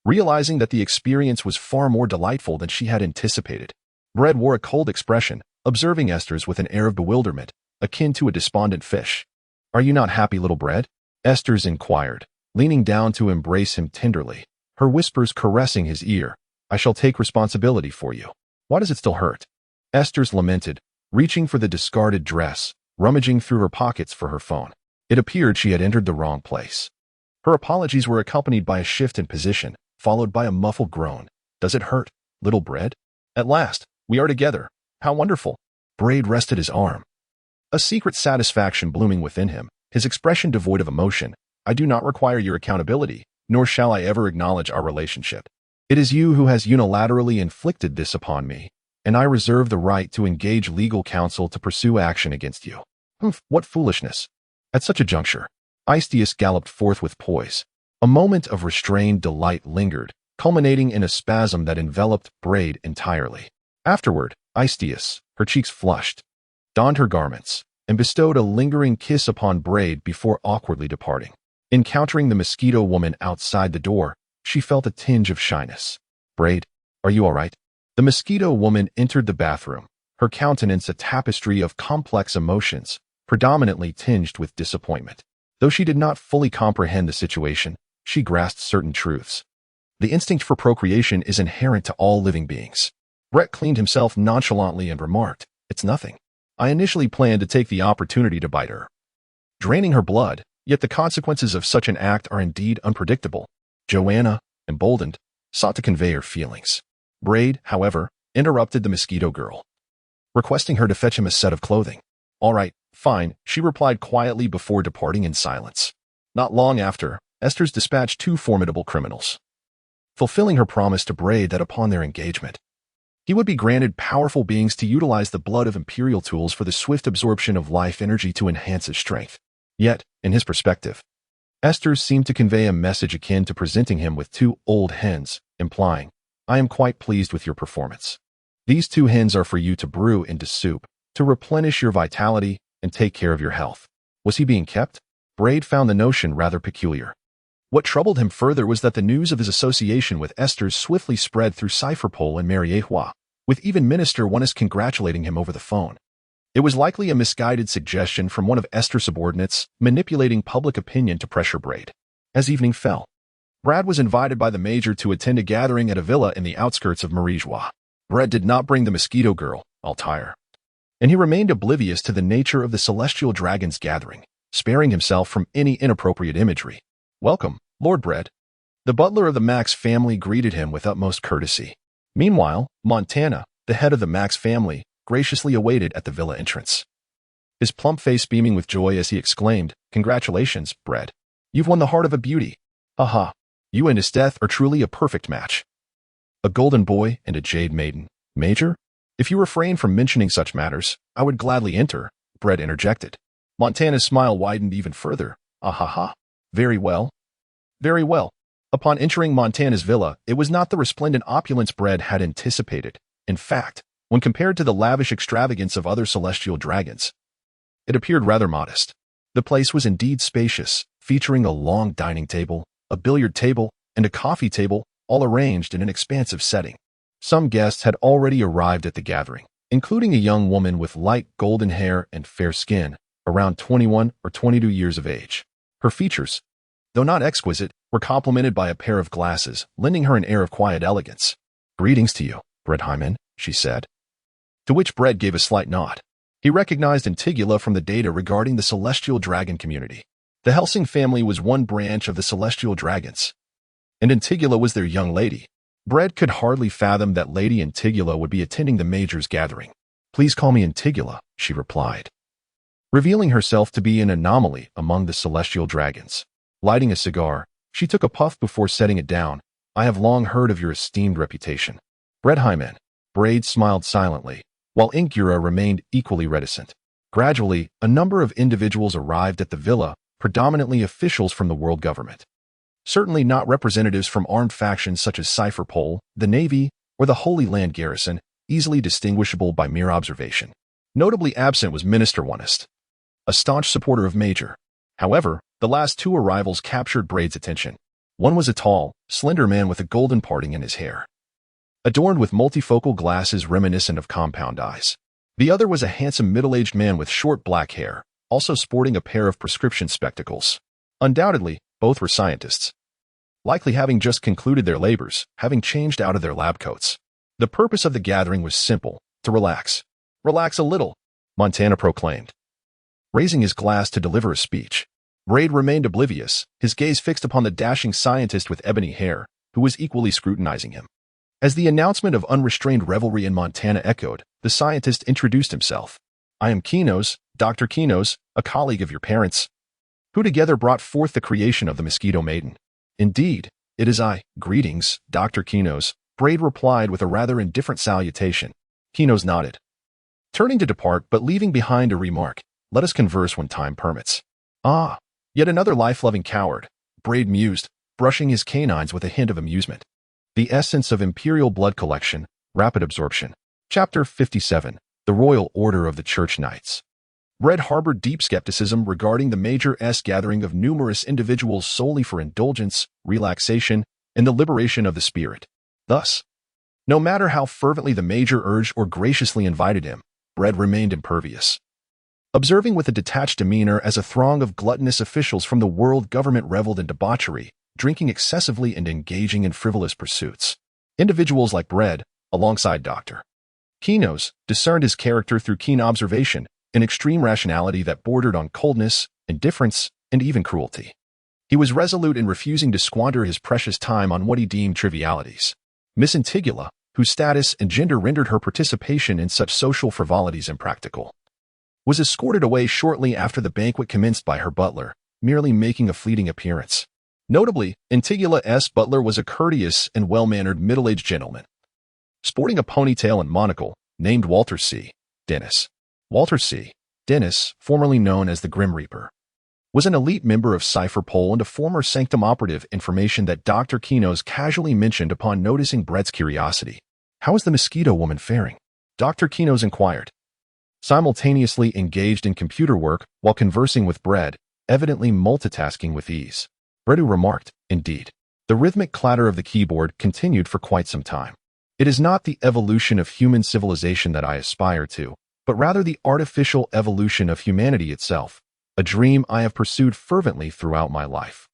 Realizing that the experience was far more delightful than she had anticipated, Braid wore a cold expression, observing Esther's with an air of bewilderment, akin to a despondent fish. "Are you not happy, little Braid?" Esther's inquired, leaning down to embrace him tenderly, her whispers caressing his ear. "I shall take responsibility for you. Why does it still hurt?" Esther's lamented, reaching for the discarded dress, rummaging through her pockets for her phone. It appeared she had entered the wrong place. Her apologies were accompanied by a shift in position, followed by a muffled groan. "Does it hurt, little Braid? At last, we are together. How wonderful!" Braid rested his arm, a secret satisfaction blooming within him, his expression devoid of emotion. "I do not require your accountability, nor shall I ever acknowledge our relationship. It is you who has unilaterally inflicted this upon me, and I reserve the right to engage legal counsel to pursue action against you." Humph, what foolishness! At such a juncture, Istius galloped forth with poise. A moment of restrained delight lingered, culminating in a spasm that enveloped Braid entirely. Afterward, Istius, her cheeks flushed, donned her garments, and bestowed a lingering kiss upon Braid before awkwardly departing. Encountering the mosquito woman outside the door, she felt a tinge of shyness. "Braid, are you all right?" The mosquito woman entered the bathroom, her countenance a tapestry of complex emotions, predominantly tinged with disappointment. Though she did not fully comprehend the situation, she grasped certain truths. The instinct for procreation is inherent to all living beings. Brett cleaned himself nonchalantly and remarked, "It's nothing. I initially planned to take the opportunity to bite her, draining her blood, yet the consequences of such an act are indeed unpredictable." Joanna, emboldened, sought to convey her feelings. Braid, however, interrupted the mosquito girl, requesting her to fetch him a set of clothing. "All right, fine," she replied quietly before departing in silence. Not long after, Esther's dispatched two formidable criminals, fulfilling her promise to Braid that upon their engagement, he would be granted powerful beings to utilize the blood of imperial tools for the swift absorption of life energy to enhance his strength. Yet, in his perspective, Esther's seemed to convey a message akin to presenting him with two old hens, implying, "I am quite pleased with your performance. These two hens are for you to brew into soup, to replenish your vitality and take care of your health." Was he being kept? Braid found the notion rather peculiar. What troubled him further was that the news of his association with Esther's swiftly spread through Cypherpole and Mariehua, with even Minister Oneus congratulating him over the phone. It was likely a misguided suggestion from one of Esther's subordinates, manipulating public opinion to pressure Braid. As evening fell, Brad was invited by the Major to attend a gathering at a villa in the outskirts of Mariehua. Brad did not bring the mosquito girl, Altair, and he remained oblivious to the nature of the celestial dragon's gathering, sparing himself from any inappropriate imagery. "Welcome, Lord Brad." The butler of the Max family greeted him with utmost courtesy. Meanwhile, Montana, the head of the Max family, graciously awaited at the villa entrance, his plump face beaming with joy as he exclaimed, "Congratulations, Brad. You've won the heart of a beauty. Aha, you and Esteth are truly a perfect match." "A golden boy and a jade maiden, Major? If you refrain from mentioning such matters, I would gladly enter," Brad interjected. Montana's smile widened even further. "Ahaha. Very well. Very well." Upon entering Montana's villa, it was not the resplendent opulence Brad had anticipated. In fact, when compared to the lavish extravagance of other celestial dragons, it appeared rather modest. The place was indeed spacious, featuring a long dining table, a billiard table, and a coffee table, all arranged in an expansive setting. Some guests had already arrived at the gathering, including a young woman with light golden hair and fair skin, around 21 or 22 years of age. Her features, though not exquisite, were complemented by a pair of glasses, lending her an air of quiet elegance. "Greetings to you, Brett Hyman," she said, to which Brett gave a slight nod. He recognized Antigula from the data regarding the celestial dragon community. The Helsing family was one branch of the celestial dragons, and Antigula was their young lady. Brett could hardly fathom that Lady Antigula would be attending the Major's gathering. "Please call me Antigula," she replied, revealing herself to be an anomaly among the celestial dragons. Lighting a cigar, she took a puff before setting it down. I have long heard of your esteemed reputation. Brett Hyman. Braid smiled silently, while Ingura remained equally reticent. Gradually, a number of individuals arrived at the villa, predominantly officials from the world government. Certainly not representatives from armed factions such as Cipher Pol, the Navy, or the Holy Land Garrison, easily distinguishable by mere observation. Notably absent was Minister Onist, a staunch supporter of Major. However, the last two arrivals captured Braid's attention. One was a tall, slender man with a golden parting in his hair, adorned with multifocal glasses reminiscent of compound eyes. The other was a handsome middle-aged man with short black hair, also sporting a pair of prescription spectacles. Undoubtedly, both were scientists, likely having just concluded their labors, having changed out of their lab coats. The purpose of the gathering was simple: to relax. Relax a little, Montana proclaimed, raising his glass to deliver a speech. Braid remained oblivious, his gaze fixed upon the dashing scientist with ebony hair, who was equally scrutinizing him. As the announcement of unrestrained revelry in Montana echoed, the scientist introduced himself. I am Kinos, Dr. Kinos, a colleague of your parents, who together brought forth the creation of the Mosquito Maiden. Indeed, it is I. Greetings, Dr. Kinos, Braid replied with a rather indifferent salutation. Kinos nodded, turning to depart but leaving behind a remark. Let us converse when time permits. Ah, yet another life-loving coward, Braid mused, brushing his canines with a hint of amusement. The essence of Imperial blood collection, rapid absorption. Chapter 57, The Royal Order of the Church Knights. Braid harbored deep skepticism regarding the Major's gathering of numerous individuals solely for indulgence, relaxation, and the liberation of the spirit. Thus, no matter how fervently the Major urged or graciously invited him, Braid remained impervious, observing with a detached demeanor as a throng of gluttonous officials from the world government reveled in debauchery, drinking excessively and engaging in frivolous pursuits. Individuals like Braid, alongside Dr. Kinos, discerned his character through keen observation and extreme rationality that bordered on coldness, indifference, and even cruelty. He was resolute in refusing to squander his precious time on what he deemed trivialities. Miss Antigula, whose status and gender rendered her participation in such social frivolities impractical, was escorted away shortly after the banquet commenced by her butler, merely making a fleeting appearance. Notably, Antigula's butler was a courteous and well-mannered middle-aged gentleman, sporting a ponytail and monocle, named Walter C. Dennis. Walter C. Dennis, formerly known as the Grim Reaper, was an elite member of Cipher Pol and a former Sanctum operative, information that Dr. Kinos casually mentioned upon noticing Brett's curiosity. How is the Mosquito Woman faring? Dr. Kinos inquired, simultaneously engaged in computer work while conversing with Brett, evidently multitasking with ease. Bredu remarked, indeed. The rhythmic clatter of the keyboard continued for quite some time. It is not the evolution of human civilization that I aspire to, but rather the artificial evolution of humanity itself, a dream I have pursued fervently throughout my life.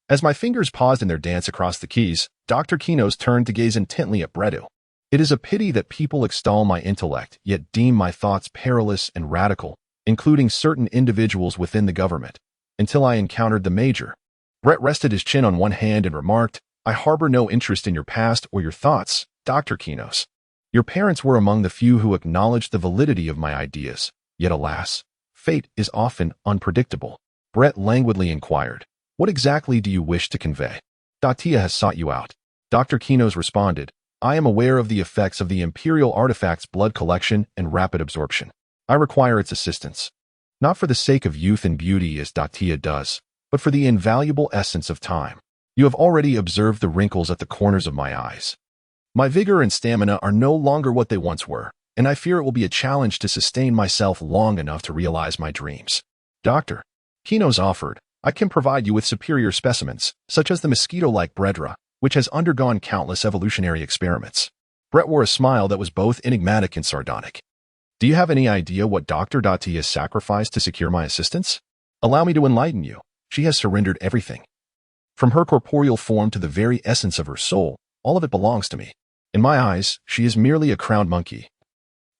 As my fingers paused in their dance across the keys, Dr. Kinos turned to gaze intently at Bredu. It is a pity that people extol my intellect, yet deem my thoughts perilous and radical, including certain individuals within the government, until I encountered the Major. Brett rested his chin on one hand and remarked, I harbor no interest in your past or your thoughts, Dr. Kinos. Your parents were among the few who acknowledged the validity of my ideas, yet alas, fate is often unpredictable. Brett languidly inquired, what exactly do you wish to convey? Datia has sought you out. Dr. Kinos responded, I am aware of the effects of the Imperial artifact's blood collection and rapid absorption. I require its assistance, not for the sake of youth and beauty as Datia does, but for the invaluable essence of time. You have already observed the wrinkles at the corners of my eyes. My vigor and stamina are no longer what they once were, and I fear it will be a challenge to sustain myself long enough to realize my dreams. Dr. Kinos offered, I can provide you with superior specimens, such as the mosquito-like Bredra, which has undergone countless evolutionary experiments. Brett wore a smile that was both enigmatic and sardonic. Do you have any idea what Dr. Dati has sacrificed to secure my assistance? Allow me to enlighten you. She has surrendered everything. From her corporeal form to the very essence of her soul, all of it belongs to me. In my eyes, she is merely a crowned monkey.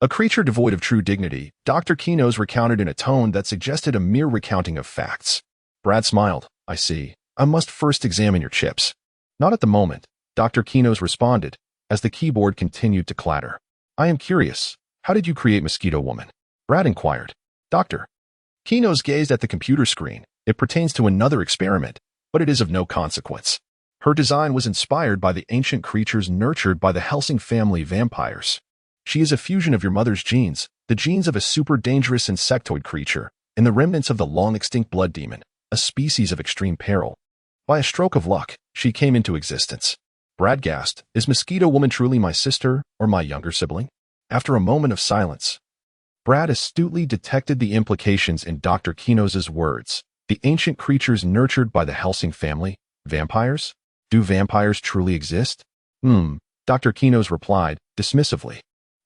A creature devoid of true dignity, Dr. Kinos recounted in a tone that suggested a mere recounting of facts. Brad smiled. I see. I must first examine your chips. Not at the moment, Dr. Kinos responded, as the keyboard continued to clatter. I am curious. How did you create Mosquito Woman? Brad inquired. Dr. Kinos gazed at the computer screen. It pertains to another experiment, but it is of no consequence. Her design was inspired by the ancient creatures nurtured by the Helsing family vampires. She is a fusion of your mother's genes, the genes of a super dangerous insectoid creature, and the remnants of the long-extinct blood demon, a species of extreme peril. By a stroke of luck, she came into existence. Brad gasped, "Is Mosquito Woman truly my sister or my younger sibling?" After a moment of silence, Brad astutely detected the implications in Dr. Kino's words. The ancient creatures nurtured by the Helsing family, vampires? Do vampires truly exist? Dr. Kino's replied, dismissively.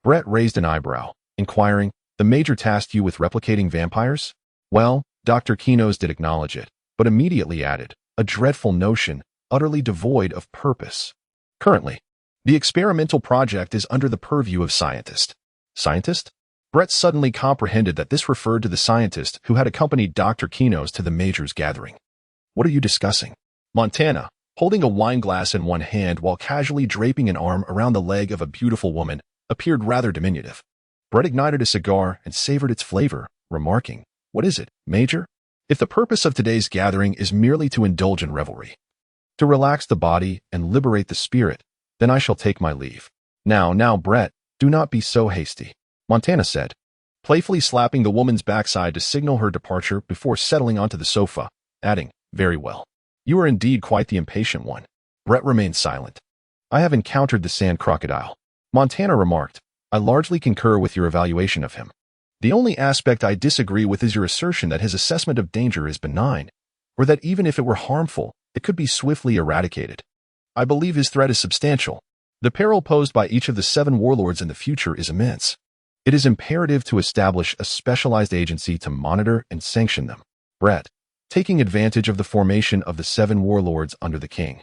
Brett raised an eyebrow, inquiring, "The Major tasked you with replicating vampires?" Well, Dr. Kino's did acknowledge it, but immediately added, "A dreadful notion, utterly devoid of purpose. Currently, the experimental project is under the purview of scientists." Scientist? Brett suddenly comprehended that this referred to the scientist who had accompanied Dr. Kino's to the Major's gathering. "What are you discussing?" Montana, holding a wine glass in one hand while casually draping an arm around the leg of a beautiful woman, appeared rather diminutive. Brett ignited a cigar and savored its flavor, remarking, "What is it, Major?" "If the purpose of today's gathering is merely to indulge in revelry, to relax the body and liberate the spirit, then I shall take my leave." Now, Brett, do not be so hasty," Montana said, playfully slapping the woman's backside to signal her departure before settling onto the sofa, adding, "Very well. You are indeed quite the impatient one." Brett remained silent. "I have encountered the sand crocodile," Montana remarked. "I largely concur with your evaluation of him. The only aspect I disagree with is your assertion that his assessment of danger is benign, or that even if it were harmful, it could be swiftly eradicated. I believe his threat is substantial. The peril posed by each of the 7 warlords in the future is immense. It is imperative to establish a specialized agency to monitor and sanction them." Brett, taking advantage of the formation of the 7 warlords under the king.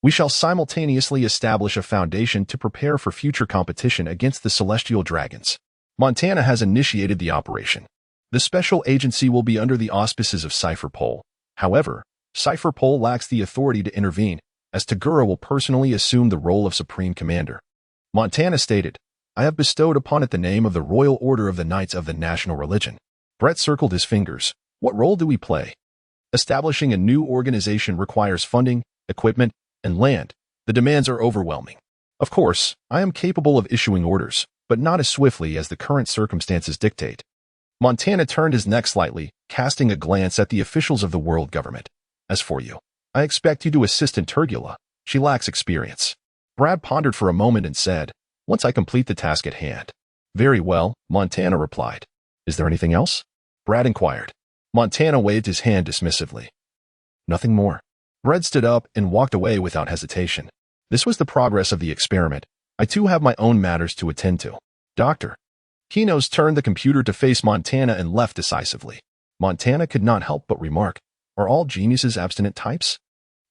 "We shall simultaneously establish a foundation to prepare for future competition against the celestial dragons. Montana has initiated the operation. The special agency will be under the auspices of Cypher Pole. However, Cypher Pole lacks the authority to intervene, as Tagura will personally assume the role of Supreme Commander." Montana stated, "I have bestowed upon it the name of the Royal Order of the Knights of the National Religion." Brett circled his fingers. "What role do we play?" "Establishing a new organization requires funding, equipment, and land. The demands are overwhelming. Of course, I am capable of issuing orders, but not as swiftly as the current circumstances dictate." Montana turned his neck slightly, casting a glance at the officials of the world government. "As for you, I expect you to assist in Turgula. She lacks experience." Brad pondered for a moment and said, "Once I complete the task at hand." "Very well," Montana replied. "Is there anything else?" Brad inquired. Montana waved his hand dismissively. "Nothing more." Brad stood up and walked away without hesitation. This was the progress of the experiment. I too have my own matters to attend to. Dr. Kino's turned the computer to face Montana and left decisively. Montana could not help but remark, "Are all geniuses abstinent types?"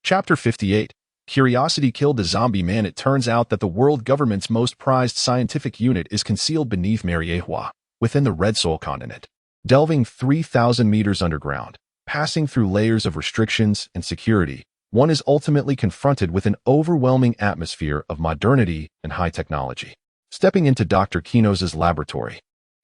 Chapter 58. Curiosity killed a zombie man. It turns out that the world government's most prized scientific unit is concealed beneath Mariehua, within the Red Soul continent. Delving 3,000 meters underground, passing through layers of restrictions and security, one is ultimately confronted with an overwhelming atmosphere of modernity and high technology. Stepping into Dr. Kino's laboratory,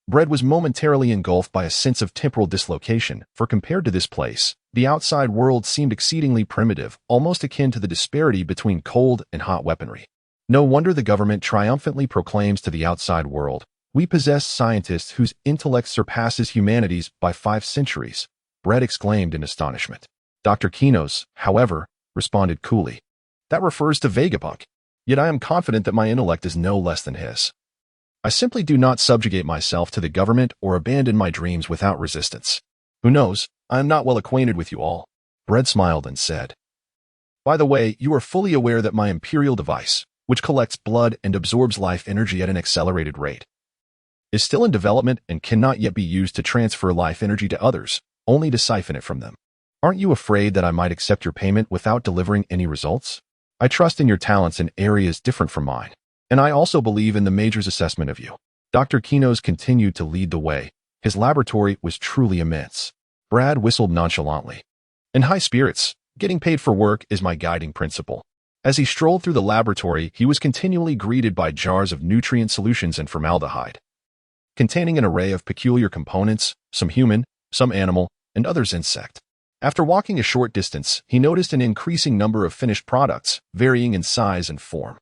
Brett was momentarily engulfed by a sense of temporal dislocation, for compared to this place, the outside world seemed exceedingly primitive, almost akin to the disparity between cold and hot weaponry. No wonder the government triumphantly proclaims to the outside world, "We possess scientists whose intellect surpasses humanity's by 5 centuries." Brett exclaimed in astonishment. Dr. Kino's, however, responded coolly, "That refers to Vegapunk. Yet I am confident that my intellect is no less than his. I simply do not subjugate myself to the government or abandon my dreams without resistance. Who knows, I am not well acquainted with you all." Brett smiled and said, "By the way, you are fully aware that my imperial device, which collects blood and absorbs life energy at an accelerated rate, is still in development and cannot yet be used to transfer life energy to others, only to siphon it from them. Aren't you afraid that I might accept your payment without delivering any results? I trust in your talents in areas different from mine, and I also believe in the Major's assessment of you." Dr. Kino's continued to lead the way. His laboratory was truly immense. Brad whistled nonchalantly. "In high spirits, getting paid for work is my guiding principle." As he strolled through the laboratory, he was continually greeted by jars of nutrient solutions and formaldehyde, containing an array of peculiar components, some human, some animal, and others insect. After walking a short distance, he noticed an increasing number of finished products, varying in size and form.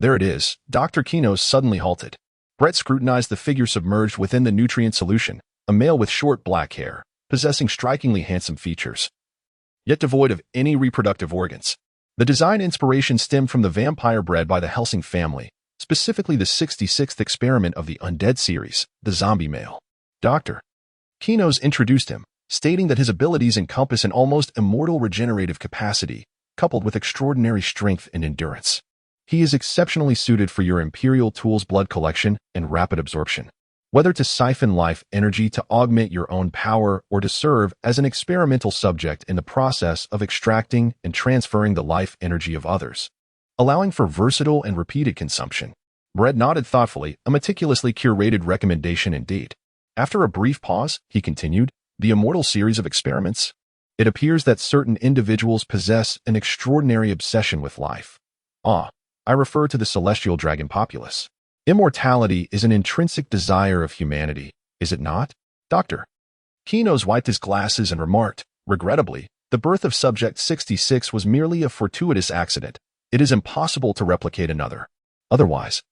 There it is. Dr. Kino suddenly halted. Brett scrutinized the figure submerged within the nutrient solution, a male with short black hair, possessing strikingly handsome features, yet devoid of any reproductive organs. The design inspiration stemmed from the vampire bred by the Helsing family, specifically the 66th experiment of the Undead series, the zombie male. Dr. Kino's introduced him, stating that his abilities encompass an almost immortal regenerative capacity, coupled with extraordinary strength and endurance. He is exceptionally suited for your Imperial Tool's blood collection and rapid absorption. Whether to siphon life energy to augment your own power or to serve as an experimental subject in the process of extracting and transferring the life energy of others, allowing for versatile and repeated consumption. Brett nodded thoughtfully, a meticulously curated recommendation indeed. After a brief pause, he continued, the immortal series of experiments. It appears that certain individuals possess an extraordinary obsession with life. I refer to the celestial dragon populace. Immortality is an intrinsic desire of humanity, is it not? Dr. Kino's wiped his glasses and remarked, regrettably, the birth of Subject 66 was merely a fortuitous accident. It is impossible to replicate another. Otherwise,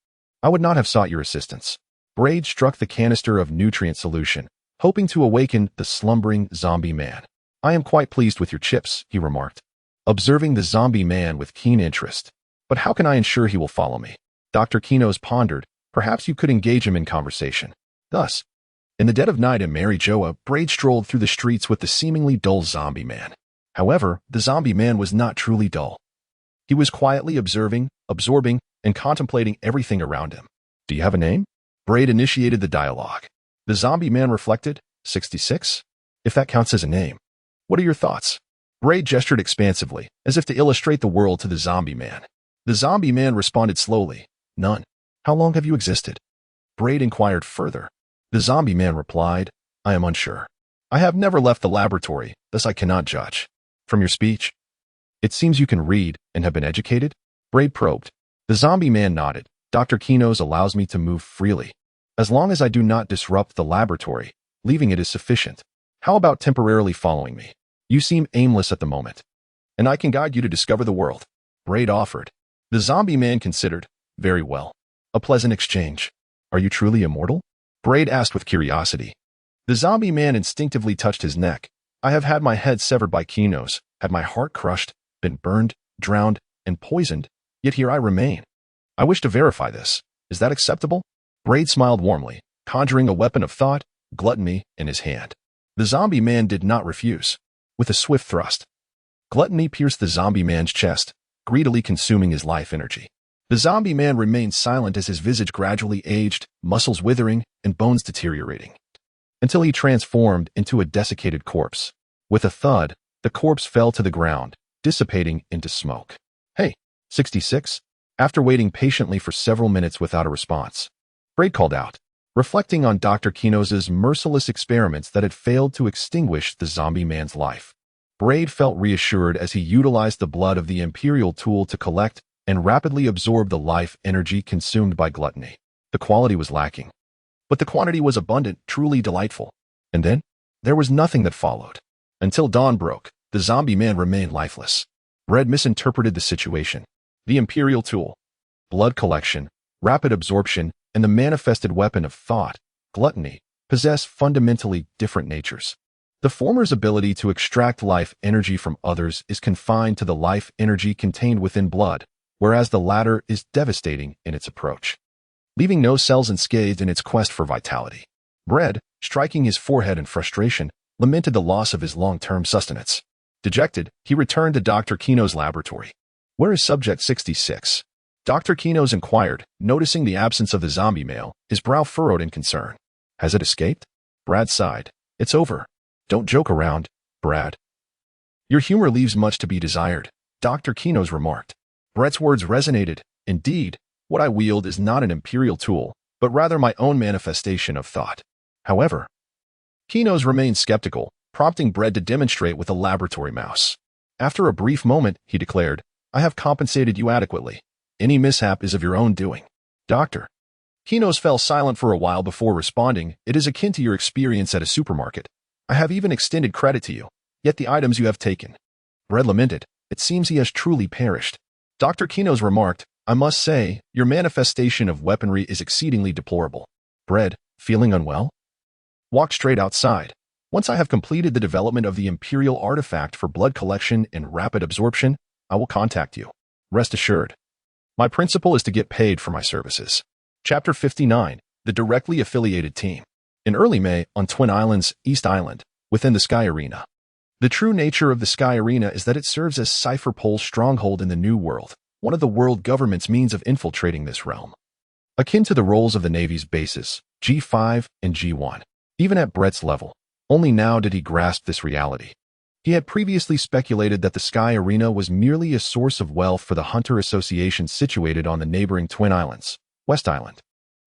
I would not have sought your assistance. Braid struck the canister of nutrient solution, hoping to awaken the slumbering zombie man. I am quite pleased with your chips, he remarked, observing the zombie man with keen interest. But how can I ensure he will follow me? Dr. Kino's pondered, perhaps you could engage him in conversation. Thus, in the dead of night in Mary Joa, Braid strolled through the streets with the seemingly dull zombie man. However, the zombie man was not truly dull. He was quietly observing, absorbing, and contemplating everything around him. Do you have a name? Braid initiated the dialogue. The zombie man reflected, 66? If that counts as a name. What are your thoughts? Braid gestured expansively, as if to illustrate the world to the zombie man. The zombie man responded slowly, none. How long have you existed? Braid inquired further. The zombie man replied, I am unsure. I have never left the laboratory, thus I cannot judge. From your speech, it seems you can read and have been educated? Braid probed. The zombie man nodded. Dr. Kino's allows me to move freely. As long as I do not disrupt the laboratory, leaving it is sufficient. How about temporarily following me? You seem aimless at the moment, and I can guide you to discover the world. Braid offered. The zombie man considered, very well. A pleasant exchange. Are you truly immortal? Braid asked with curiosity. The zombie man instinctively touched his neck. I have had my head severed by Kino's, had my heart crushed, been burned, drowned, and poisoned, yet here I remain. I wish to verify this. Is that acceptable? Braid smiled warmly, conjuring a weapon of thought, gluttony, in his hand. The zombie man did not refuse. With a swift thrust, gluttony pierced the zombie man's chest, greedily consuming his life energy. The zombie man remained silent as his visage gradually aged, muscles withering, and bones deteriorating, until he transformed into a desiccated corpse. With a thud, the corpse fell to the ground, dissipating into smoke. Hey, 66? After waiting patiently for several minutes without a response, Braid called out, reflecting on Dr. Kino's merciless experiments that had failed to extinguish the zombie man's life. Braid felt reassured as he utilized the blood of the Imperial Tool to collect and rapidly absorb the life energy consumed by gluttony. The quality was lacking, but the quantity was abundant, truly delightful. And then, there was nothing that followed. Until dawn broke, the zombie man remained lifeless. Braid misinterpreted the situation. The Imperial Tool, blood collection, rapid absorption, and the manifested weapon of thought, gluttony, possess fundamentally different natures. The former's ability to extract life energy from others is confined to the life energy contained within blood, whereas the latter is devastating in its approach, leaving no cells unscathed in its quest for vitality. Braid, striking his forehead in frustration, lamented the loss of his long-term sustenance. Dejected, he returned to Dr. Kino's laboratory. Where is Subject 66? Dr. Kino's inquired, noticing the absence of the zombie male, his brow furrowed in concern. Has it escaped? Brad sighed. It's over. Don't joke around, Brad. Your humor leaves much to be desired, Dr. Kino's remarked. Brett's words resonated. Indeed, what I wield is not an Imperial tool, but rather my own manifestation of thought. However, Kino's remained skeptical, prompting Brett to demonstrate with a laboratory mouse. After a brief moment, he declared, I have compensated you adequately. Any mishap is of your own doing. Dr. Kino's fell silent for a while before responding, it is akin to your experience at a supermarket. I have even extended credit to you. Yet the items you have taken. Bread lamented, it seems he has truly perished. Dr. Kinos remarked, I must say, your manifestation of weaponry is exceedingly deplorable. Bread, feeling unwell? Walk straight outside. Once I have completed the development of the Imperial artifact for blood collection and rapid absorption, I will contact you. Rest assured. My principle is to get paid for my services. Chapter 59, The Directly Affiliated Team. In early May, on Twin Islands, East Island, within the Sky Arena. The true nature of the Sky Arena is that it serves as Cipher Pole's stronghold in the New World, one of the world government's means of infiltrating this realm. Akin to the roles of the Navy's bases, G5 and G1. Even at Brett's level, only now did he grasp this reality. He had previously speculated that the Sky Arena was merely a source of wealth for the Hunter Association situated on the neighboring Twin Islands, West Island.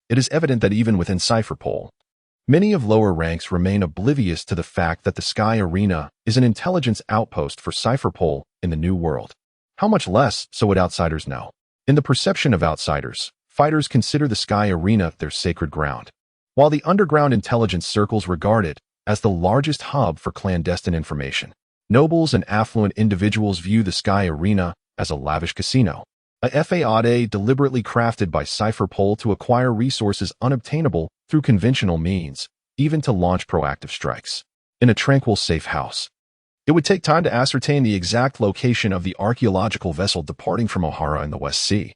It is evident that even within Cipher Pole, many of lower ranks remain oblivious to the fact that the Sky Arena is an intelligence outpost for Cipher Pole in the New World. How much less so would outsiders know? In the perception of outsiders, fighters consider the Sky Arena their sacred ground, while the underground intelligence circles regard it as the largest hub for clandestine information. Nobles and affluent individuals view the Sky Arena as a lavish casino, a faude deliberately crafted by Cipher Pole to acquire resources unobtainable through conventional means, even to launch proactive strikes. In a tranquil safe house, it would take time to ascertain the exact location of the archaeological vessel departing from O'Hara in the West Sea.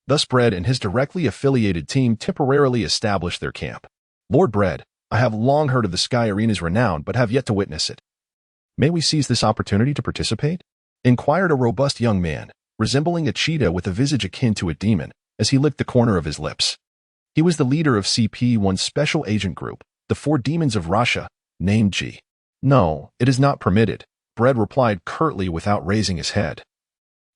Thus Bread and his directly affiliated team temporarily established their camp. Lord Bread, I have long heard of the Sky Arena's renown but have yet to witness it. May we seize this opportunity to participate? Inquired a robust young man, resembling a cheetah with a visage akin to a demon, as he licked the corner of his lips. He was the leader of CP1's special agent group, the 4 demons of Russia, named G. No, it is not permitted, Bread replied curtly without raising his head.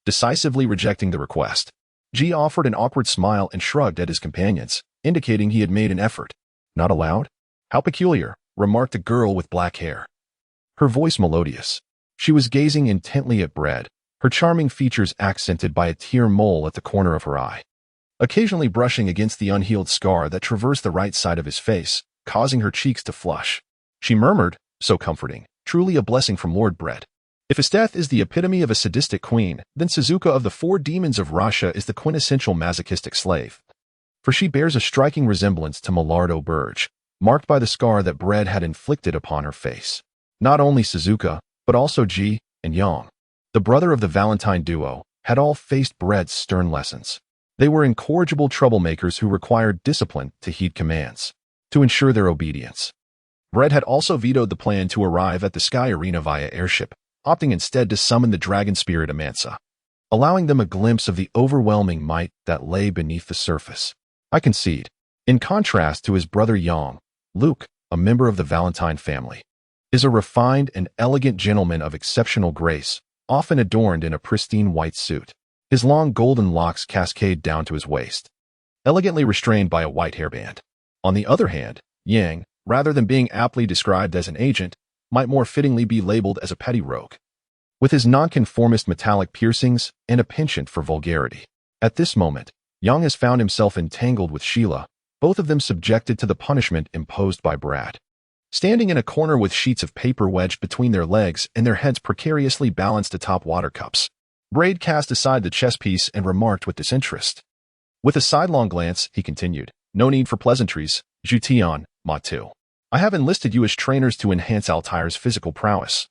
Decisively rejecting the request, G offered an awkward smile and shrugged at his companions, indicating he had made an effort. Not allowed? How peculiar, remarked a girl with black hair. Her voice melodious. She was gazing intently at Bread, her charming features accented by a tear mole at the corner of her eye, occasionally brushing against the unhealed scar that traversed the right side of his face, causing her cheeks to flush. She murmured, so comforting, truly a blessing from Lord Bread. If Esteth is the epitome of a sadistic queen, then Suzuka of the 4 demons of Russia is the quintessential masochistic slave. For she bears a striking resemblance to Millard O'Burge, marked by the scar that Bread had inflicted upon her face. Not only Suzuka, but also Ji and Yang, the brother of the Valentine duo, had all faced Bread's stern lessons. They were incorrigible troublemakers who required discipline to heed commands, to ensure their obedience. Bread had also vetoed the plan to arrive at the Sky Arena via airship, opting instead to summon the dragon spirit Amansa, allowing them a glimpse of the overwhelming might that lay beneath the surface. I concede. In contrast to his brother Yang, Luke, a member of the Valentine family, is a refined and elegant gentleman of exceptional grace, often adorned in a pristine white suit. His long golden locks cascade down to his waist, elegantly restrained by a white hairband. On the other hand, Yang, rather than being aptly described as an agent, might more fittingly be labeled as a petty rogue, with his nonconformist metallic piercings and a penchant for vulgarity. At this moment, Yang has found himself entangled with Sheila, both of them subjected to the punishment imposed by Brad. Standing in a corner with sheets of paper wedged between their legs and their heads precariously balanced atop water cups, Braid cast aside the chess piece and remarked with disinterest. With a sidelong glance, he continued, no need for pleasantries, Jutian, Matu. I have enlisted you as trainers to enhance Altair's physical prowess,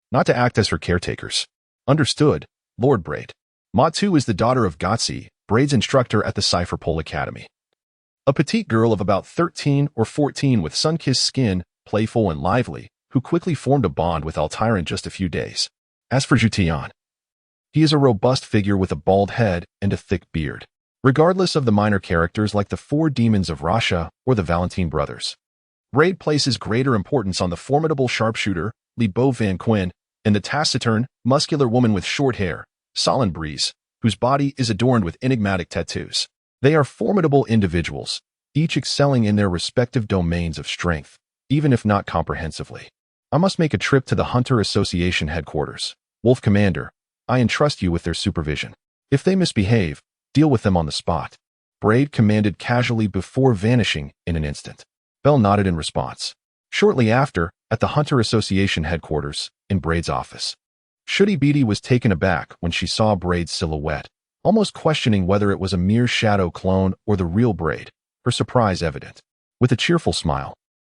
not to act as her caretakers. Understood, Lord Braid. Matu is the daughter of Gotsi, Braid's instructor at the Cipher Pole Academy. A petite girl of about 13 or 14 with sun-kissed skin, playful and lively, who quickly formed a bond with Altair in just a few days. As for Jutian, he is a robust figure with a bald head and a thick beard. Regardless of the minor characters like the 4 demons of Russia or the Valentine brothers, Braid places greater importance on the formidable sharpshooter, Li Bo Van Quinn, and the taciturn, muscular woman with short hair, Solon Breeze, whose body is adorned with enigmatic tattoos. They are formidable individuals, each excelling in their respective domains of strength, even if not comprehensively. I must make a trip to the Hunter Association headquarters. Wolf Commander, I entrust you with their supervision. If they misbehave, deal with them on the spot. Braid commanded casually before vanishing in an instant. Bell nodded in response. Shortly after, at the Hunter Association headquarters, in Braid's office, Shooty Beatty was taken aback when she saw Braid's silhouette, almost questioning whether it was a mere shadow clone or the real Braid, her surprise evident. With a cheerful smile,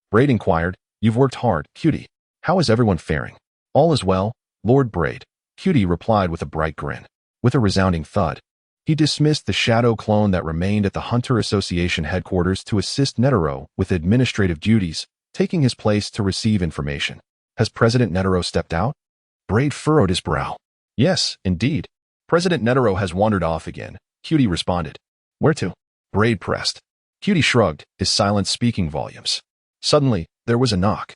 Braid inquired, "You've worked hard, Cutie. How is everyone faring?" "All is well, Lord Braid," Cutie replied with a bright grin. With a resounding thud, he dismissed the shadow clone that remained at the Hunter Association headquarters to assist Netero with administrative duties, taking his place to receive information. "Has President Netero stepped out?" Braid furrowed his brow. "Yes, indeed. President Netero has wandered off again," Cutie responded. "Where to?" Braid pressed. Cutie shrugged, his silence speaking volumes. Suddenly, there was a knock,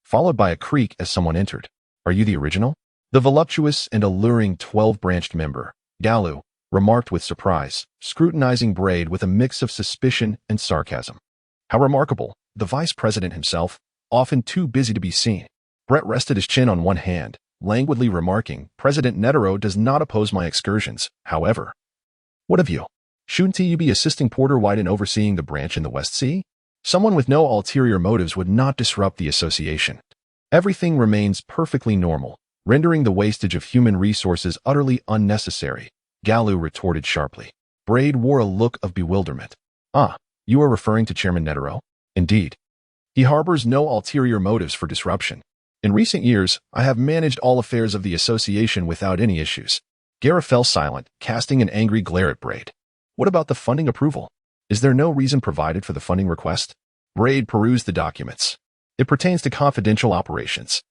followed by a creak as someone entered. "Are you the original?" The voluptuous and alluring 12-branched member, Galu, remarked with surprise, scrutinizing Braid with a mix of suspicion and sarcasm. "How remarkable, the vice president himself, often too busy to be seen." Brett rested his chin on one hand, languidly remarking, "President Netero does not oppose my excursions, however." "What of you? Shouldn't you be assisting Porter White in overseeing the branch in the West Sea? Someone with no ulterior motives would not disrupt the association. Everything remains perfectly normal, rendering the wastage of human resources utterly unnecessary," Galu retorted sharply. Braid wore a look of bewilderment. "Ah, you are referring to Chairman Netero?" "Indeed. He harbors no ulterior motives for disruption. In recent years, I have managed all affairs of the association without any issues." Gara fell silent, casting an angry glare at Braid. "What about the funding approval? Is there no reason provided for the funding request?" Braid perused the documents. "It pertains to confidential operations.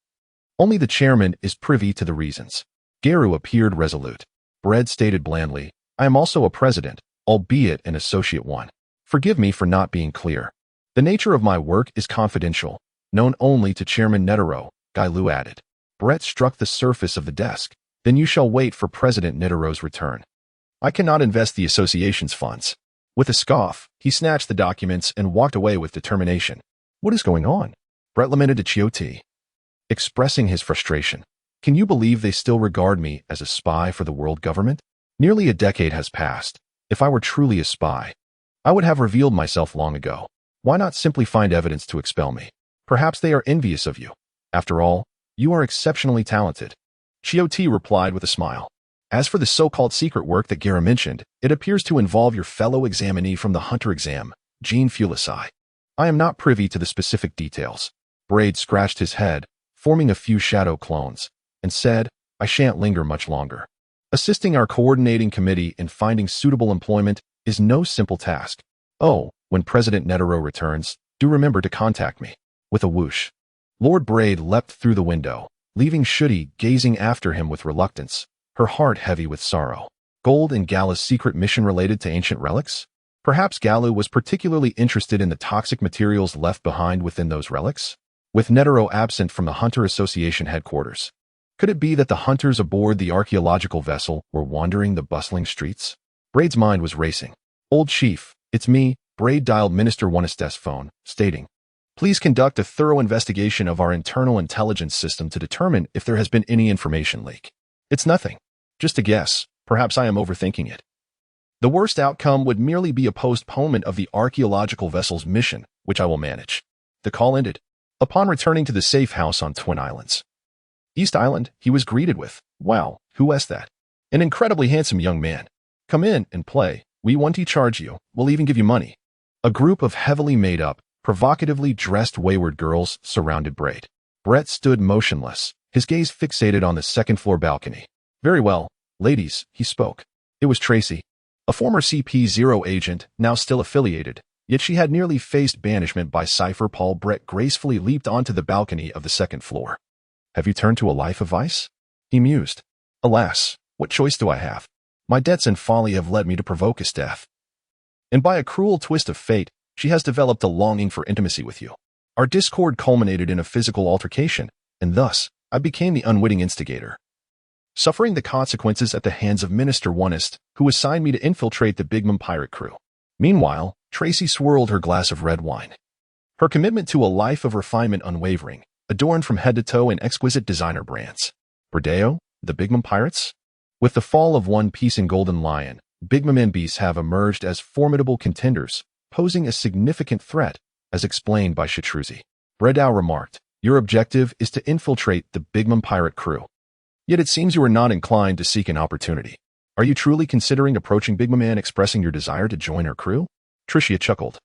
Only the chairman is privy to the reasons." Garu appeared resolute. Braid stated blandly, "I am also a president, albeit an associate one. Forgive me for not being clear. The nature of my work is confidential, known only to Chairman Netero," Gailu added. Brett struck the surface of the desk. "Then you shall wait for President Netero's return. I cannot invest the association's funds." With a scoff, he snatched the documents and walked away with determination. "What is going on?" Brett lamented to Chioti, expressing his frustration. "Can you believe they still regard me as a spy for the world government? Nearly a decade has passed. If I were truly a spy, I would have revealed myself long ago. Why not simply find evidence to expel me? Perhaps they are envious of you. After all, you are exceptionally talented." Chioti replied with a smile. "As for the so-called secret work that Gara mentioned, it appears to involve your fellow examinee from the Hunter exam, Jean Fulisai. I am not privy to the specific details." Braid scratched his head, forming a few shadow clones, and said, "I shan't linger much longer. Assisting our coordinating committee in finding suitable employment is no simple task. Oh, when President Netero returns, do remember to contact me." With a whoosh, Lord Braid leapt through the window, leaving Shooty gazing after him with reluctance, her heart heavy with sorrow. Gold and Galu's secret mission related to ancient relics? Perhaps Galu was particularly interested in the toxic materials left behind within those relics? With Netero absent from the Hunter Association headquarters, could it be that the hunters aboard the archaeological vessel were wandering the bustling streets? Braid's mind was racing. "Old Chief, it's me." Braid dialed Minister Onest's phone, stating, "Please conduct a thorough investigation of our internal intelligence system to determine if there has been any information leak. It's nothing. Just a guess. Perhaps I am overthinking it. The worst outcome would merely be a postponement of the archaeological vessel's mission, which I will manage." The call ended. Upon returning to the safe house on Twin Islands, East Island, he was greeted with, "Wow, who is that? An incredibly handsome young man. Come in and play. We want to charge you. We'll even give you money." A group of heavily made up, provocatively dressed wayward girls surrounded Braid. Brett stood motionless, his gaze fixated on the second-floor balcony. "Very well, ladies," he spoke. It was Tracy, a former CP0 agent, now still affiliated, yet she had nearly faced banishment by Cypher Paul. Brett gracefully leaped onto the balcony of the second floor. "Have you turned to a life of vice?" he mused. "Alas, what choice do I have? My debts and folly have led me to provoke his death. And by a cruel twist of fate, she has developed a longing for intimacy with you. Our discord culminated in a physical altercation, and thus, I became the unwitting instigator, suffering the consequences at the hands of Minister Onest, who assigned me to infiltrate the Bigmum pirate crew." Meanwhile, Tracy swirled her glass of red wine. Her commitment to a life of refinement unwavering, adorned from head to toe in exquisite designer brands. Burdeo, the Bigmum pirates? With the fall of One Piece and Golden Lion, Bigmum NBs have emerged as formidable contenders, posing a significant threat, as explained by Shatruzi. Bredao remarked. Your objective is to infiltrate the Big Mom pirate crew. Yet it seems you are not inclined to seek an opportunity. Are you truly considering approaching Big Mom and expressing your desire to join her crew? Tricia chuckled.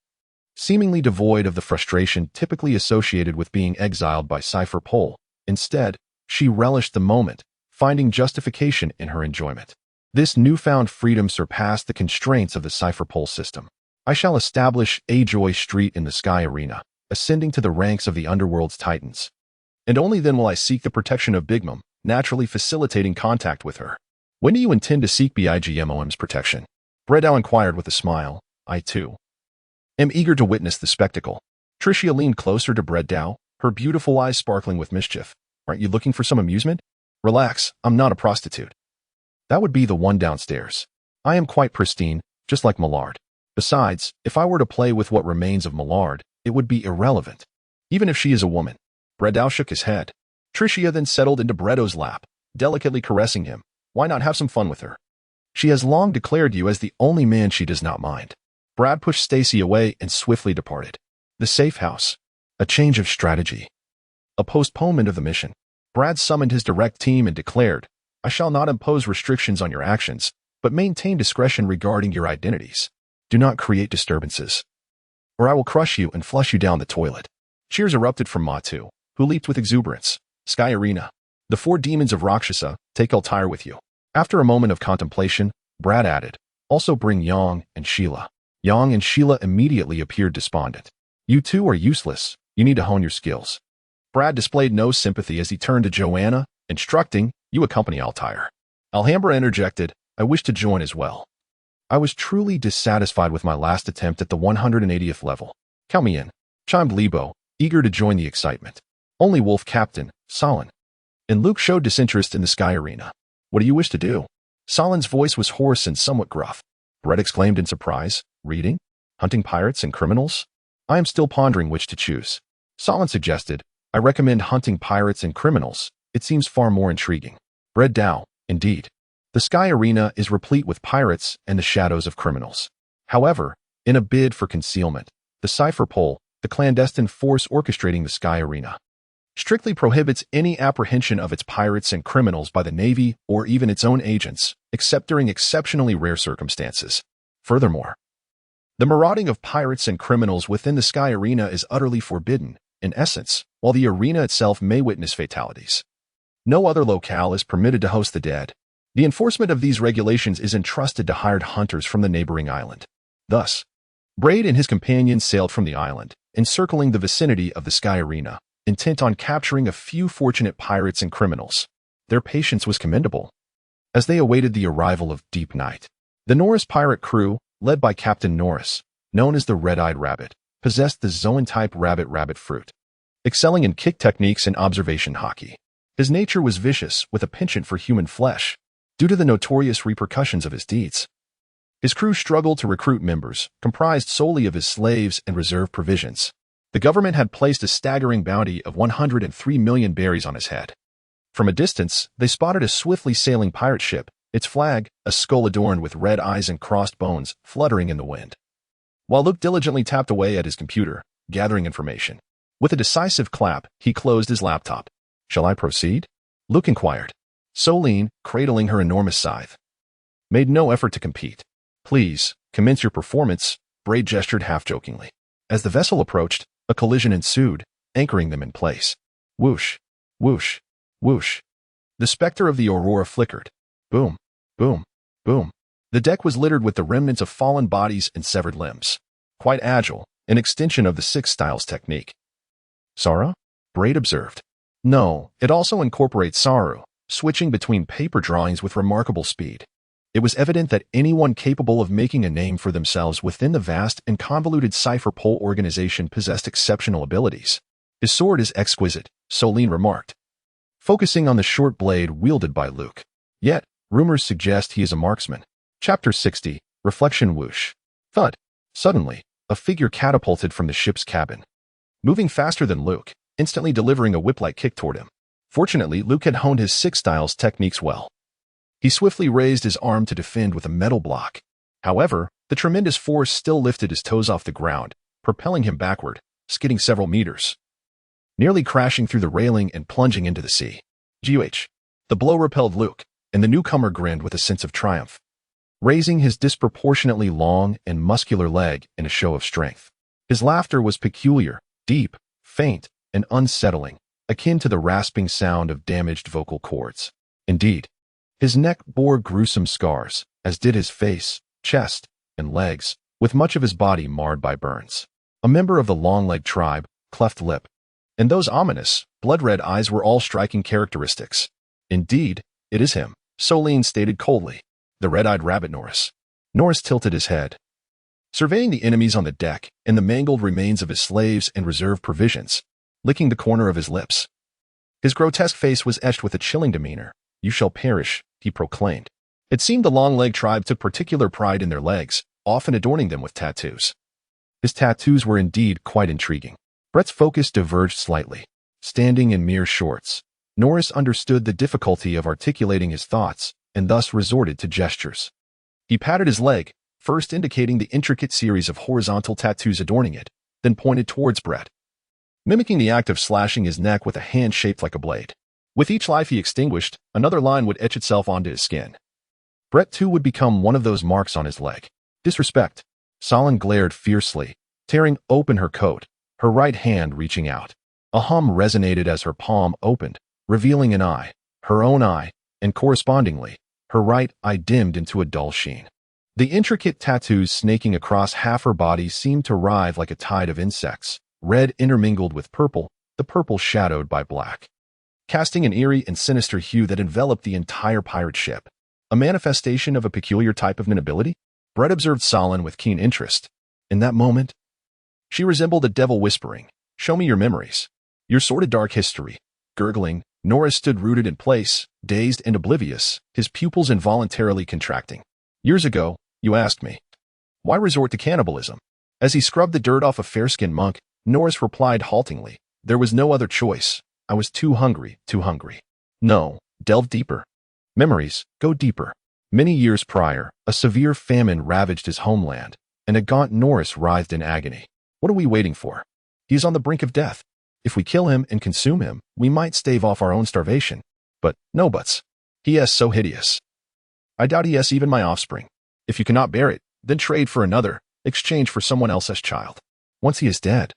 Seemingly devoid of the frustration typically associated with being exiled by Cypher Pole, instead, she relished the moment, finding justification in her enjoyment. This newfound freedom surpassed the constraints of the Cypher Pole system. I shall establish a Joy Street in the Sky Arena, ascending to the ranks of the underworld's titans. And only then will I seek the protection of Big Mom, naturally facilitating contact with her. When do you intend to seek BIGMOM's protection? Bredao inquired with a smile. I, too, am eager to witness the spectacle. Tricia leaned closer to Bredao, her beautiful eyes sparkling with mischief. Aren't you looking for some amusement? Relax, I'm not a prostitute. That would be the one downstairs. I am quite pristine, just like Millard. Besides, if I were to play with what remains of Millard, it would be irrelevant, even if she is a woman. Bredao shook his head. Tricia then settled into Bredao's lap, delicately caressing him. Why not have some fun with her? She has long declared you as the only man she does not mind. Brad pushed Stacy away and swiftly departed. The safe house. A change of strategy. A postponement of the mission. Brad summoned his direct team and declared, I shall not impose restrictions on your actions, but maintain discretion regarding your identities. Do not create disturbances, or I will crush you and flush you down the toilet. Cheers erupted from Matu, who leaped with exuberance. Sky Arena. The 4 demons of Rakshasa, take Altair with you. After a moment of contemplation, Brad added, also bring Yang and Sheila. Yang and Sheila immediately appeared despondent. You two are useless. You need to hone your skills. Brad displayed no sympathy as he turned to Joanna, instructing, you accompany Altair. Alhambra interjected, I wish to join as well. I was truly dissatisfied with my last attempt at the 180th level. Count me in, chimed Lebo, eager to join the excitement. Only Wolf Captain, Solon. And Luke showed disinterest in the Sky Arena. What do you wish to do? Solon's voice was hoarse and somewhat gruff. Brett exclaimed in surprise, reading? Hunting pirates and criminals? I am still pondering which to choose. Solon suggested, I recommend hunting pirates and criminals. It seems far more intriguing. Bredao, indeed. The Sky Arena is replete with pirates and the shadows of criminals. However, in a bid for concealment, the Cypher Pole, the clandestine force orchestrating the Sky Arena, strictly prohibits any apprehension of its pirates and criminals by the Navy or even its own agents, except during exceptionally rare circumstances. Furthermore, the marauding of pirates and criminals within the Sky Arena is utterly forbidden, in essence, while the arena itself may witness fatalities. No other locale is permitted to host the dead. The enforcement of these regulations is entrusted to hired hunters from the neighboring island. Thus, Braid and his companions sailed from the island, encircling the vicinity of the Sky Arena, intent on capturing a few fortunate pirates and criminals. Their patience was commendable. As they awaited the arrival of Deep Night, the Norris pirate crew, led by Captain Norris, known as the Red-Eyed Rabbit, possessed the Zoan-type rabbit fruit, excelling in kick techniques and observation hockey. His nature was vicious, with a penchant for human flesh, due to the notorious repercussions of his deeds. His crew struggled to recruit members, comprised solely of his slaves and reserve provisions. The government had placed a staggering bounty of 103 million berries on his head. From a distance, they spotted a swiftly sailing pirate ship, its flag, a skull adorned with red eyes and crossed bones, fluttering in the wind. While Luke diligently tapped away at his computer, gathering information, with a decisive clap, he closed his laptop. Shall I proceed? Luke inquired. Solene, cradling her enormous scythe, made no effort to compete. Please, commence your performance, Braid gestured half-jokingly. As the vessel approached, a collision ensued, anchoring them in place. Whoosh, whoosh, whoosh. The specter of the Aurora flickered. Boom, boom, boom. The deck was littered with the remnants of fallen bodies and severed limbs. Quite agile, an extension of the Six Styles technique. Sara? Braid observed. No, it also incorporates Saru, switching between paper drawings with remarkable speed. It was evident that anyone capable of making a name for themselves within the vast and convoluted Cypher Pole organization possessed exceptional abilities. His sword is exquisite, Solene remarked, focusing on the short blade wielded by Luke. Yet, rumors suggest he is a marksman. Chapter 60, Reflection Whoosh. Thud. Suddenly, a figure catapulted from the ship's cabin, moving faster than Luke, instantly delivering a whip-like kick toward him. Fortunately, Luke had honed his Six Styles techniques well. He swiftly raised his arm to defend with a metal block. However, the tremendous force still lifted his toes off the ground, propelling him backward, skidding several meters. nearly crashing through the railing and plunging into the sea. Goh. The blow repelled Luke, and the newcomer grinned with a sense of triumph, raising his disproportionately long and muscular leg in a show of strength. His laughter was peculiar, deep, faint, and unsettling, akin to the rasping sound of damaged vocal cords. Indeed, his neck bore gruesome scars, as did his face, chest, and legs, with much of his body marred by burns. A member of the long-legged tribe, cleft lip, and those ominous, blood-red eyes were all striking characteristics. Indeed, it is him, Solene stated coldly. The red-eyed rabbit Norris. Norris tilted his head, surveying the enemies on the deck and the mangled remains of his slaves and reserve provisions, licking the corner of his lips. His grotesque face was etched with a chilling demeanor. "You shall perish," he proclaimed. It seemed the long-legged tribe took particular pride in their legs, often adorning them with tattoos. His tattoos were indeed quite intriguing. Brett's focus diverged slightly. Standing in mere shorts, Norris understood the difficulty of articulating his thoughts and thus resorted to gestures. He patted his leg, first indicating the intricate series of horizontal tattoos adorning it, then pointed towards Brett, mimicking the act of slashing his neck with a hand shaped like a blade. With each life he extinguished, another line would etch itself onto his skin. Brett too would become one of those marks on his leg. Disrespect. Solon glared fiercely, tearing open her coat, her right hand reaching out. A hum resonated as her palm opened, revealing an eye, her own eye, and correspondingly, her right eye dimmed into a dull sheen. The intricate tattoos snaking across half her body seemed to writhe like a tide of insects, red intermingled with purple, the purple shadowed by black, casting an eerie and sinister hue that enveloped the entire pirate ship. A manifestation of a peculiar type of nobility? Brett observed Solon with keen interest. In that moment, she resembled a devil whispering, "Show me your memories, your sordid dark history." Gurgling, Norris stood rooted in place, dazed and oblivious, his pupils involuntarily contracting. "Years ago, you asked me, why resort to cannibalism?" As he scrubbed the dirt off a fair-skinned monk, Norris replied haltingly, "There was no other choice. I was too hungry, too hungry." "No, delve deeper. Memories, go deeper." Many years prior, a severe famine ravaged his homeland, and a gaunt Norris writhed in agony. "What are we waiting for? He is on the brink of death. If we kill him and consume him, we might stave off our own starvation. But no buts. He is so hideous. I doubt he is even my offspring. If you cannot bear it, then trade for another, exchange for someone else's child. Once he is dead,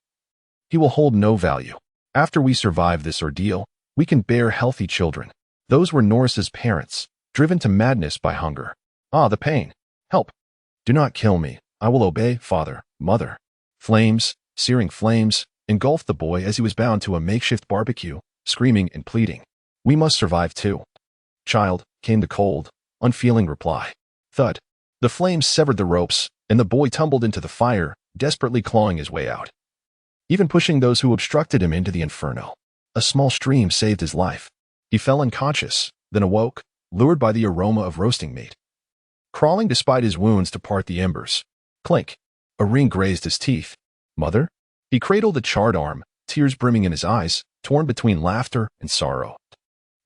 he will hold no value. After we survive this ordeal, we can bear healthy children." Those were Norris's parents, driven to madness by hunger. "Ah, the pain. Help. Do not kill me. I will obey, father, mother." Flames, searing flames, engulfed the boy as he was bound to a makeshift barbecue, screaming and pleading. "We must survive too, child," came the cold, unfeeling reply. Thud. The flames severed the ropes, and the boy tumbled into the fire, desperately clawing his way out, even pushing those who obstructed him into the inferno. A small stream saved his life. He fell unconscious, then awoke, lured by the aroma of roasting meat, crawling despite his wounds to part the embers. Clink. A ring grazed his teeth. "Mother?" He cradled the charred arm, tears brimming in his eyes, torn between laughter and sorrow.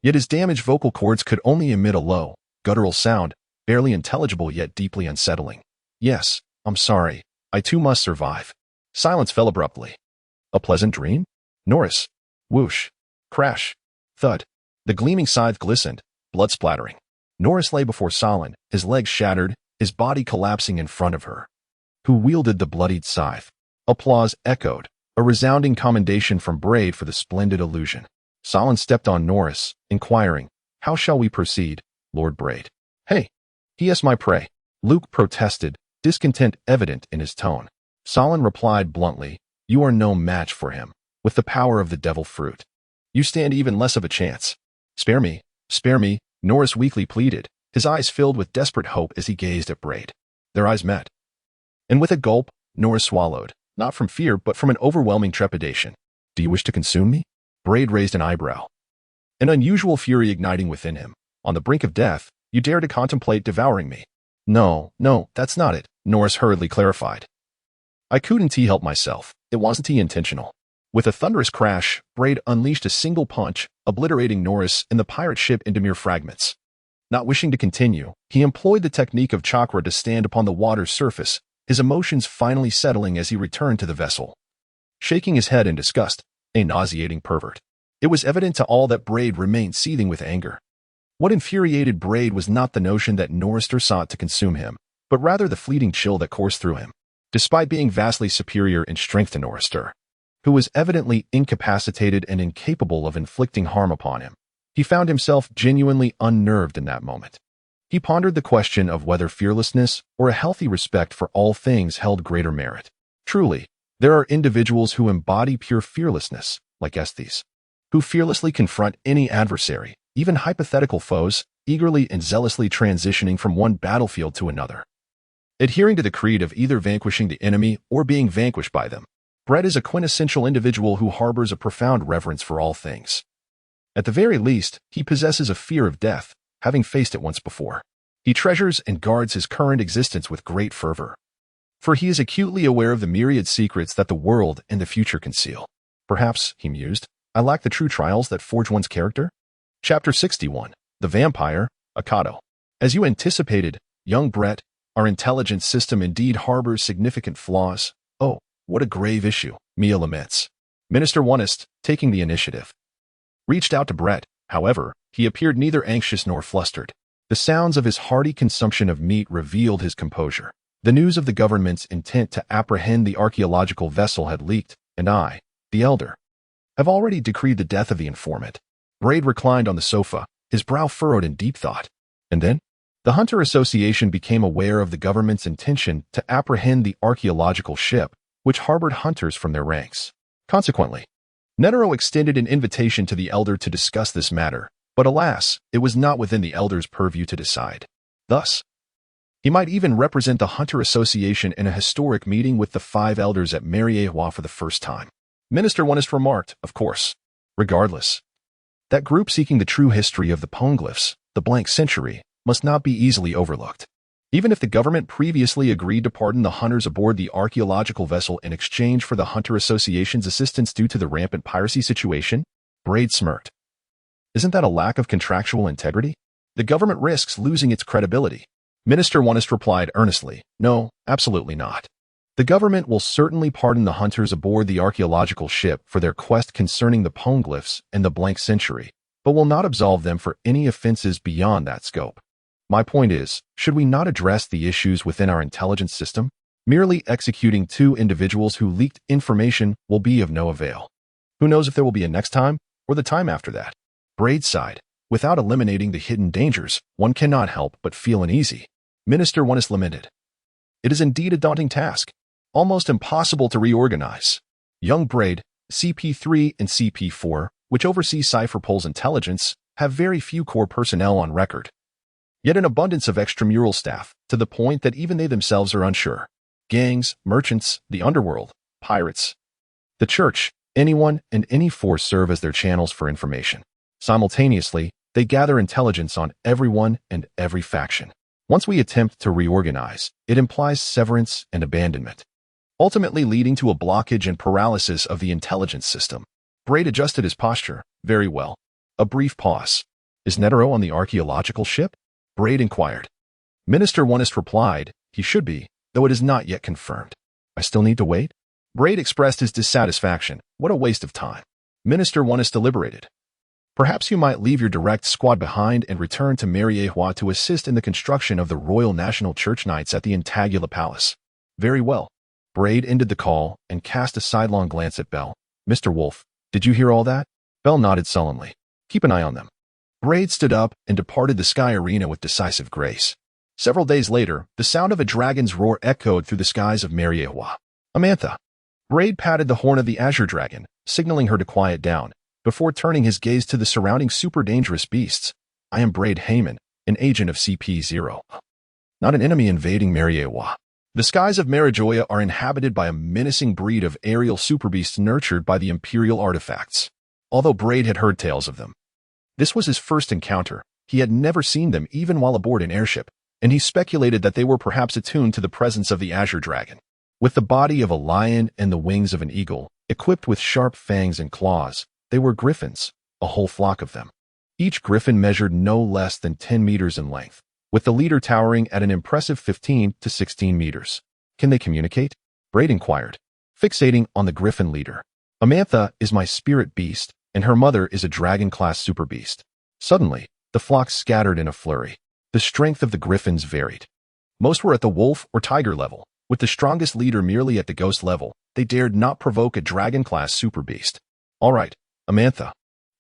Yet his damaged vocal cords could only emit a low, guttural sound, barely intelligible yet deeply unsettling. "Yes, I'm sorry. I too must survive." Silence fell abruptly. A pleasant dream? Norris. Whoosh. Crash. Thud. The gleaming scythe glistened, blood splattering. Norris lay before Solon, his legs shattered, his body collapsing in front of her. Who wielded the bloodied scythe? Applause echoed, a resounding commendation from Braid for the splendid illusion. Solon stepped on Norris, inquiring, "How shall we proceed, Lord Braid?" "Hey, he is my prey," Luke protested, discontent evident in his tone. Solon replied bluntly, "You are no match for him. With the power of the devil fruit, you stand even less of a chance. Spare me," Norris weakly pleaded, his eyes filled with desperate hope as he gazed at Braid. Their eyes met, and with a gulp, Norris swallowed, not from fear but from an overwhelming trepidation. "Do you wish to consume me?" Braid raised an eyebrow, an unusual fury igniting within him. "On the brink of death, you dare to contemplate devouring me?" No, that's not it," Norris hurriedly clarified. "I couldn't help myself. It wasn't intentional." With a thunderous crash, Braid unleashed a single punch, obliterating Norris and the pirate ship into mere fragments. Not wishing to continue, he employed the technique of chakra to stand upon the water's surface, his emotions finally settling as he returned to the vessel. Shaking his head in disgust, a nauseating pervert. It was evident to all that Braid remained seething with anger. What infuriated Braid was not the notion that Norrister sought to consume him, but rather the fleeting chill that coursed through him. Despite being vastly superior in strength to Norrister, who was evidently incapacitated and incapable of inflicting harm upon him, he found himself genuinely unnerved in that moment. He pondered the question of whether fearlessness or a healthy respect for all things held greater merit. Truly, there are individuals who embody pure fearlessness, like Estes, who fearlessly confront any adversary, even hypothetical foes, eagerly and zealously transitioning from one battlefield to another, adhering to the creed of either vanquishing the enemy or being vanquished by them. Brett is a quintessential individual who harbors a profound reverence for all things. At the very least, he possesses a fear of death, having faced it once before. He treasures and guards his current existence with great fervor, for he is acutely aware of the myriad secrets that the world and the future conceal. Perhaps, he mused, I lack the true trials that forge one's character? Chapter 61. The Vampire, Akato. As you anticipated, young Brett, our intelligence system indeed harbors significant flaws. Oh, what a grave issue, Mia laments. Minister Onest, taking the initiative, reached out to Brett. However, he appeared neither anxious nor flustered. The sounds of his hearty consumption of meat revealed his composure. The news of the government's intent to apprehend the archaeological vessel had leaked, and I, the elder, have already decreed the death of the informant. Braid reclined on the sofa, his brow furrowed in deep thought. And then? The Hunter Association became aware of the government's intention to apprehend the archaeological ship, which harbored hunters from their ranks. Consequently, Netero extended an invitation to the elder to discuss this matter, but alas, it was not within the elder's purview to decide. Thus, he might even represent the Hunter Association in a historic meeting with the 5 elders at Mariewa for the first time. Minister Onest remarked, of course, regardless, that group seeking the true history of the poneglyphs, the blank century, must not be easily overlooked. Even if the government previously agreed to pardon the hunters aboard the archaeological vessel in exchange for the Hunter Association's assistance due to the rampant piracy situation, Braid smirked. Isn't that a lack of contractual integrity? The government risks losing its credibility. Minister Onest replied earnestly, no, absolutely not. The government will certainly pardon the hunters aboard the archaeological ship for their quest concerning the poneglyphs and the blank century, but will not absolve them for any offenses beyond that scope. My point is, should we not address the issues within our intelligence system? Merely executing 2 individuals who leaked information will be of no avail. Who knows if there will be a next time, or the time after that? Braid sighed. Without eliminating the hidden dangers, one cannot help but feel uneasy. Minister Onest lamented. It is indeed a daunting task, almost impossible to reorganize. Young Braid, CP3 and CP4, which oversee Cypherpole's intelligence, have very few core personnel on record, yet an abundance of extramural staff, to the point that even they themselves are unsure. Gangs, merchants, the underworld, pirates, the church, anyone and any force serve as their channels for information. Simultaneously, they gather intelligence on everyone and every faction. Once we attempt to reorganize, it implies severance and abandonment, ultimately leading to a blockage and paralysis of the intelligence system. Braid adjusted his posture. Very well. A brief pause. Is Netero on the archaeological ship? Braid inquired. Minister Onest replied, he should be, though it is not yet confirmed. I still need to wait? Braid expressed his dissatisfaction. What a waste of time. Minister Onest deliberated. Perhaps you might leave your direct squad behind and return to Mariewa to assist in the construction of the Royal National Church Knights at the Intagula Palace. Very well. Braid ended the call and cast a sidelong glance at Bell. Mr. Wolf, did you hear all that? Bell nodded sullenly. Keep an eye on them. Braid stood up and departed the sky arena with decisive grace. Several days later, the sound of a dragon's roar echoed through the skies of Mariewa. Amantha. Braid patted the horn of the Azure Dragon, signaling her to quiet down, before turning his gaze to the surrounding super-dangerous beasts. I am Braid Heyman, an agent of CP0. Not an enemy invading Mariewa. The skies of Marijoya are inhabited by a menacing breed of aerial superbeasts nurtured by the Imperial artifacts. Although Braid had heard tales of them, this was his first encounter. He had never seen them even while aboard an airship, and he speculated that they were perhaps attuned to the presence of the Azure Dragon. With the body of a lion and the wings of an eagle, equipped with sharp fangs and claws, they were griffins, a whole flock of them. Each griffin measured no less than 10 meters in length, with the leader towering at an impressive 15 to 16 meters. Can they communicate? Braid inquired, fixating on the griffin leader. Amantha is my spirit beast, and her mother is a dragon-class super beast. Suddenly, the flock scattered in a flurry. The strength of the griffins varied. Most were at the wolf or tiger level, with the strongest leader merely at the ghost level. They dared not provoke a dragon-class super beast. All right, Amantha.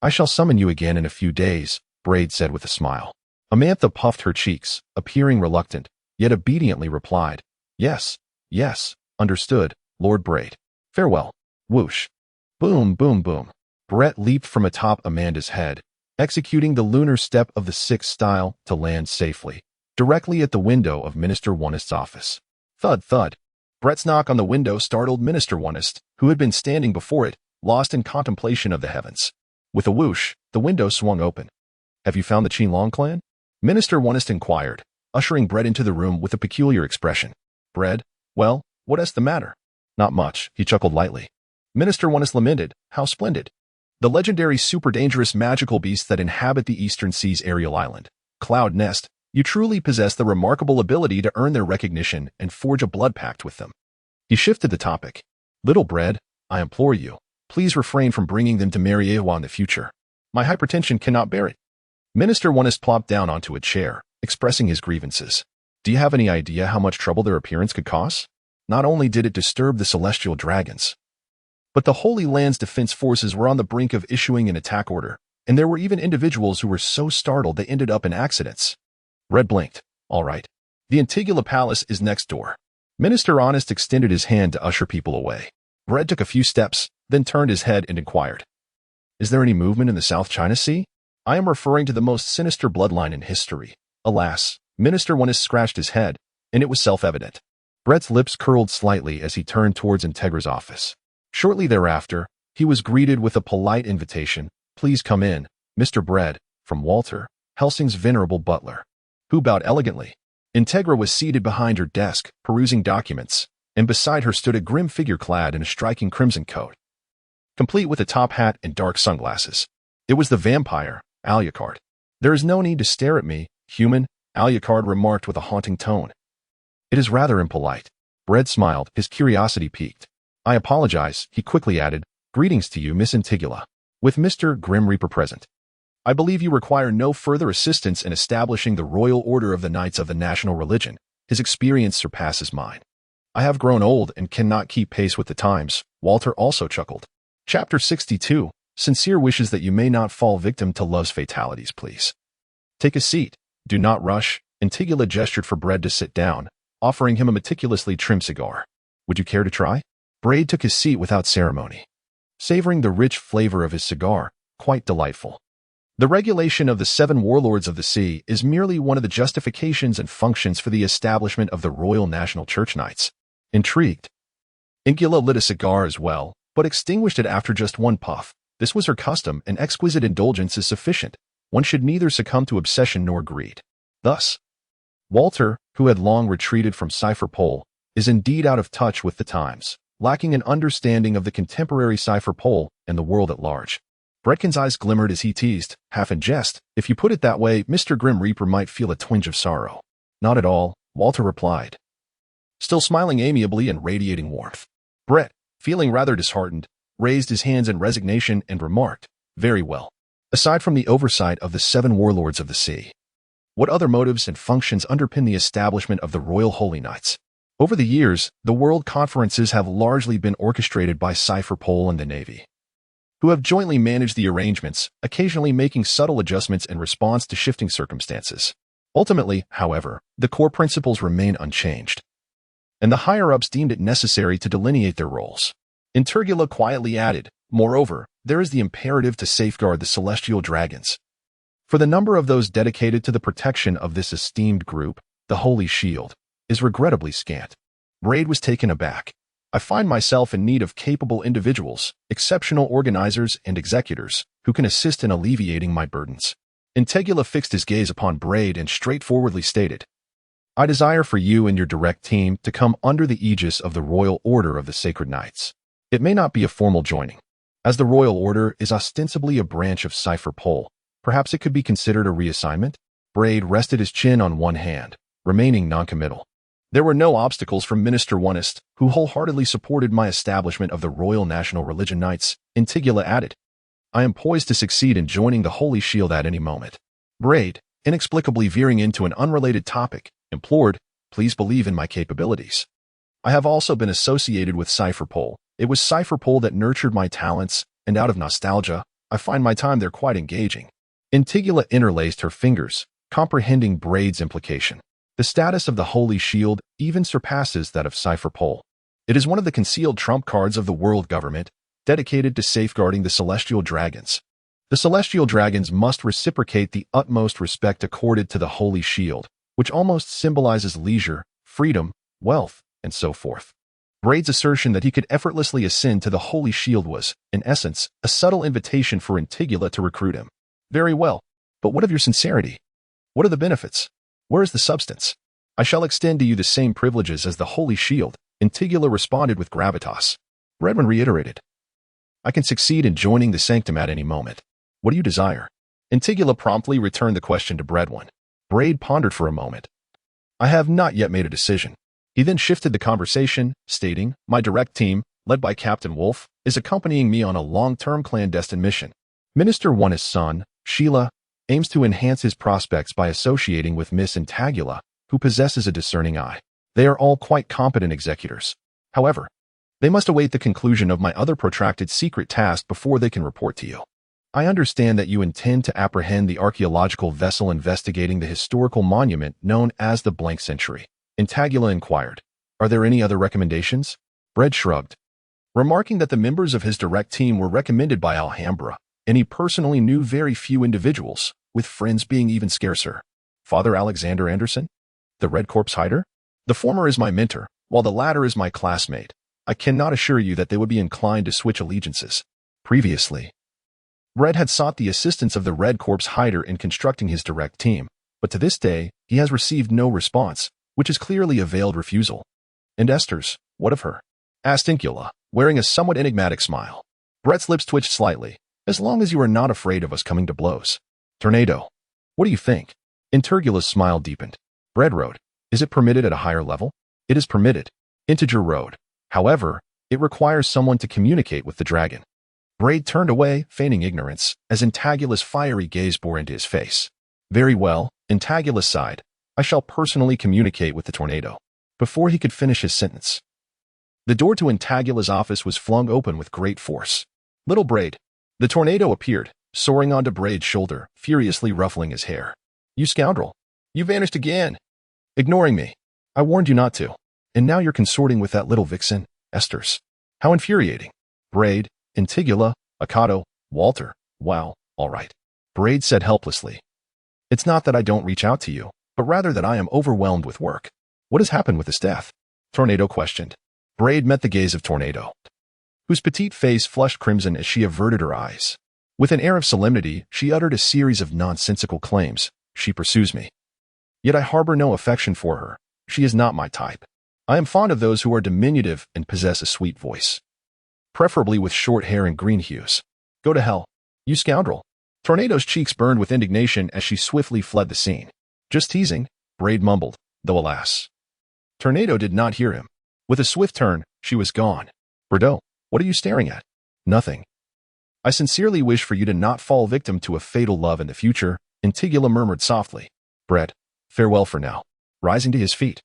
I shall summon you again in a few days, Braid said with a smile. Amantha puffed her cheeks, appearing reluctant, yet obediently replied, Yes, yes, understood, Lord Braid. Farewell. Whoosh. Boom, boom, boom. Brett leaped from atop Amanda's head, executing the lunar step of the sixth style to land safely, directly at the window of Minister Onest's office. Thud, thud. Brett's knock on the window startled Minister Onest, who had been standing before it, lost in contemplation of the heavens. With a whoosh, the window swung open. Have you found the Qinglong clan? Minister Onest inquired, ushering Brett into the room with a peculiar expression. Brett, well, what's the matter? Not much, he chuckled lightly. Minister Onest lamented, how splendid. The legendary super-dangerous magical beasts that inhabit the Eastern Sea's aerial island, Cloud Nest, you truly possess the remarkable ability to earn their recognition and forge a blood pact with them. He shifted the topic. Little Bread, I implore you, please refrain from bringing them to Mariewa in the future. My hypertension cannot bear it. Minister Onest plopped down onto a chair, expressing his grievances. Do you have any idea how much trouble their appearance could cause? Not only did it disturb the celestial dragons, but the Holy Land's defense forces were on the brink of issuing an attack order, and there were even individuals who were so startled they ended up in accidents. Red blinked. All right. The Antigua Palace is next door. Minister Honest extended his hand to usher people away. Red took a few steps, then turned his head and inquired. Is there any movement in the South China Sea? I am referring to the most sinister bloodline in history. Alas, Minister Onest scratched his head, and it was self-evident. Brett's lips curled slightly as he turned towards Integra's office. Shortly thereafter, he was greeted with a polite invitation. Please come in, Mr. Bread, from Walter, Helsing's venerable butler, who bowed elegantly. Integra was seated behind her desk, perusing documents, and beside her stood a grim figure clad in a striking crimson coat, complete with a top hat and dark sunglasses. It was the vampire, Alucard. There is no need to stare at me, human, Alucard remarked with a haunting tone. It is rather impolite. Bread smiled, his curiosity piqued. I apologize, he quickly added. Greetings to you, Miss Antigua. With Mr. Grim Reaper present. I believe you require no further assistance in establishing the Royal Order of the Knights of the National Religion. His experience surpasses mine. I have grown old and cannot keep pace with the times. Walter also chuckled. Chapter 62. Sincere wishes that you may not fall victim to love's fatalities, please. Take a seat. Do not rush. Antigua gestured for Bread to sit down, offering him a meticulously trimmed cigar. Would you care to try? Braid took his seat without ceremony, savoring the rich flavor of his cigar, quite delightful. The regulation of the 7 warlords of the sea is merely one of the justifications and functions for the establishment of the Royal National Church Knights. Intrigued, Ingula lit a cigar as well, but extinguished it after just one puff. This was her custom, and exquisite indulgence is sufficient. One should neither succumb to obsession nor greed. Thus, Walter, who had long retreated from Cipher Pole, is indeed out of touch with the times, lacking an understanding of the contemporary Cipher Pole and the world at large. Bretkin's eyes glimmered as he teased, half in jest. If you put it that way, Mr. Grim Reaper might feel a twinge of sorrow. Not at all, Walter replied, still smiling amiably and radiating warmth. Brett, feeling rather disheartened, raised his hands in resignation and remarked, very well. Aside from the oversight of the 7 warlords of the sea, what other motives and functions underpin the establishment of the Royal Holy Knights? Over the years, the World Conferences have largely been orchestrated by Cipher Pole and the Navy, who have jointly managed the arrangements, occasionally making subtle adjustments in response to shifting circumstances. Ultimately, however, the core principles remain unchanged, and the higher-ups deemed it necessary to delineate their roles. Intergula quietly added, moreover, there is the imperative to safeguard the celestial dragons. For the number of those dedicated to the protection of this esteemed group, the Holy Shield, is regrettably scant. Braid was taken aback. I find myself in need of capable individuals, exceptional organizers and executors, who can assist in alleviating my burdens. Integula fixed his gaze upon Braid and straightforwardly stated, I desire for you and your direct team to come under the aegis of the Royal Order of the Sacred Knights. It may not be a formal joining, as the Royal Order is ostensibly a branch of Cipher Pole. Perhaps it could be considered a reassignment? Braid rested his chin on one hand, remaining noncommittal. There were no obstacles from Minister Onist, who wholeheartedly supported my establishment of the Royal National Religion Knights. Antigula added, I am poised to succeed in joining the Holy Shield at any moment. Braid, inexplicably veering into an unrelated topic, implored, please believe in my capabilities. I have also been associated with Cypherpole. It was Cypherpole that nurtured my talents, and out of nostalgia, I find my time there quite engaging. Antigula interlaced her fingers, comprehending Braid's implication. The status of the Holy Shield even surpasses that of Cypherpole. It is one of the concealed trump cards of the world government, dedicated to safeguarding the celestial dragons. The celestial dragons must reciprocate the utmost respect accorded to the Holy Shield, which almost symbolizes leisure, freedom, wealth, and so forth. Braid's assertion that he could effortlessly ascend to the Holy Shield was, in essence, a subtle invitation for Antigula to recruit him. Very well, but what of your sincerity? What are the benefits? Where is the substance? I shall extend to you the same privileges as the Holy Shield, Antigula responded with gravitas. Bredwin reiterated, I can succeed in joining the sanctum at any moment. What do you desire? Antigula promptly returned the question to Bredwin. Braid pondered for a moment. I have not yet made a decision. He then shifted the conversation, stating, my direct team, led by Captain Wolf, is accompanying me on a long-term clandestine mission. Minister Onist's son, Sheila, aims to enhance his prospects by associating with Miss Antagula, who possesses a discerning eye. They are all quite competent executors. However, they must await the conclusion of my other protracted secret task before they can report to you. I understand that you intend to apprehend the archaeological vessel investigating the historical monument known as the Blank Century. Antagula inquired, are there any other recommendations? Braid shrugged, remarking that the members of his direct team were recommended by Alhambra, and he personally knew very few individuals, with friends being even scarcer. Father Alexander Anderson? The Red Corpse hider? The former is my mentor, while the latter is my classmate. I cannot assure you that they would be inclined to switch allegiances. Previously, Braid had sought the assistance of the Red Corpse hider in constructing his direct team, but to this day, he has received no response, which is clearly a veiled refusal. And Esther's, what of her? Asked Antigula, wearing a somewhat enigmatic smile. Brett's lips twitched slightly, as long as you are not afraid of us coming to blows. Tornado. What do you think? Antigula's smile deepened. Bread Road. Is it permitted at a higher level? It is permitted. Integer Road. However, it requires someone to communicate with the dragon. Braid turned away, feigning ignorance, as Antagula's fiery gaze bore into his face. Very well, Antagula sighed. I shall personally communicate with the tornado. Before he could finish his sentence, the door to Antagula's office was flung open with great force. Little Braid. The tornado appeared, soaring onto Braid's shoulder, furiously ruffling his hair. You scoundrel. You vanished again. Ignoring me. I warned you not to. And now you're consorting with that little vixen, Esther's. How infuriating. Braid, Antigula, Akato, Walter. Wow, all right. Braid said helplessly. It's not that I don't reach out to you, but rather that I am overwhelmed with work. What has happened with his death? Tornado questioned. Braid met the gaze of Tornado, whose petite face flushed crimson as she averted her eyes. With an air of solemnity, she uttered a series of nonsensical claims. She pursues me. Yet I harbor no affection for her. She is not my type. I am fond of those who are diminutive and possess a sweet voice, preferably with short hair and green hues. Go to hell, you scoundrel. Tornado's cheeks burned with indignation as she swiftly fled the scene. Just teasing, Braid mumbled, though alas. Tornado did not hear him. With a swift turn, she was gone. Bordeaux, what are you staring at? Nothing. I sincerely wish for you to not fall victim to a fatal love in the future, Antigula murmured softly. Brett, farewell for now. Rising to his feet,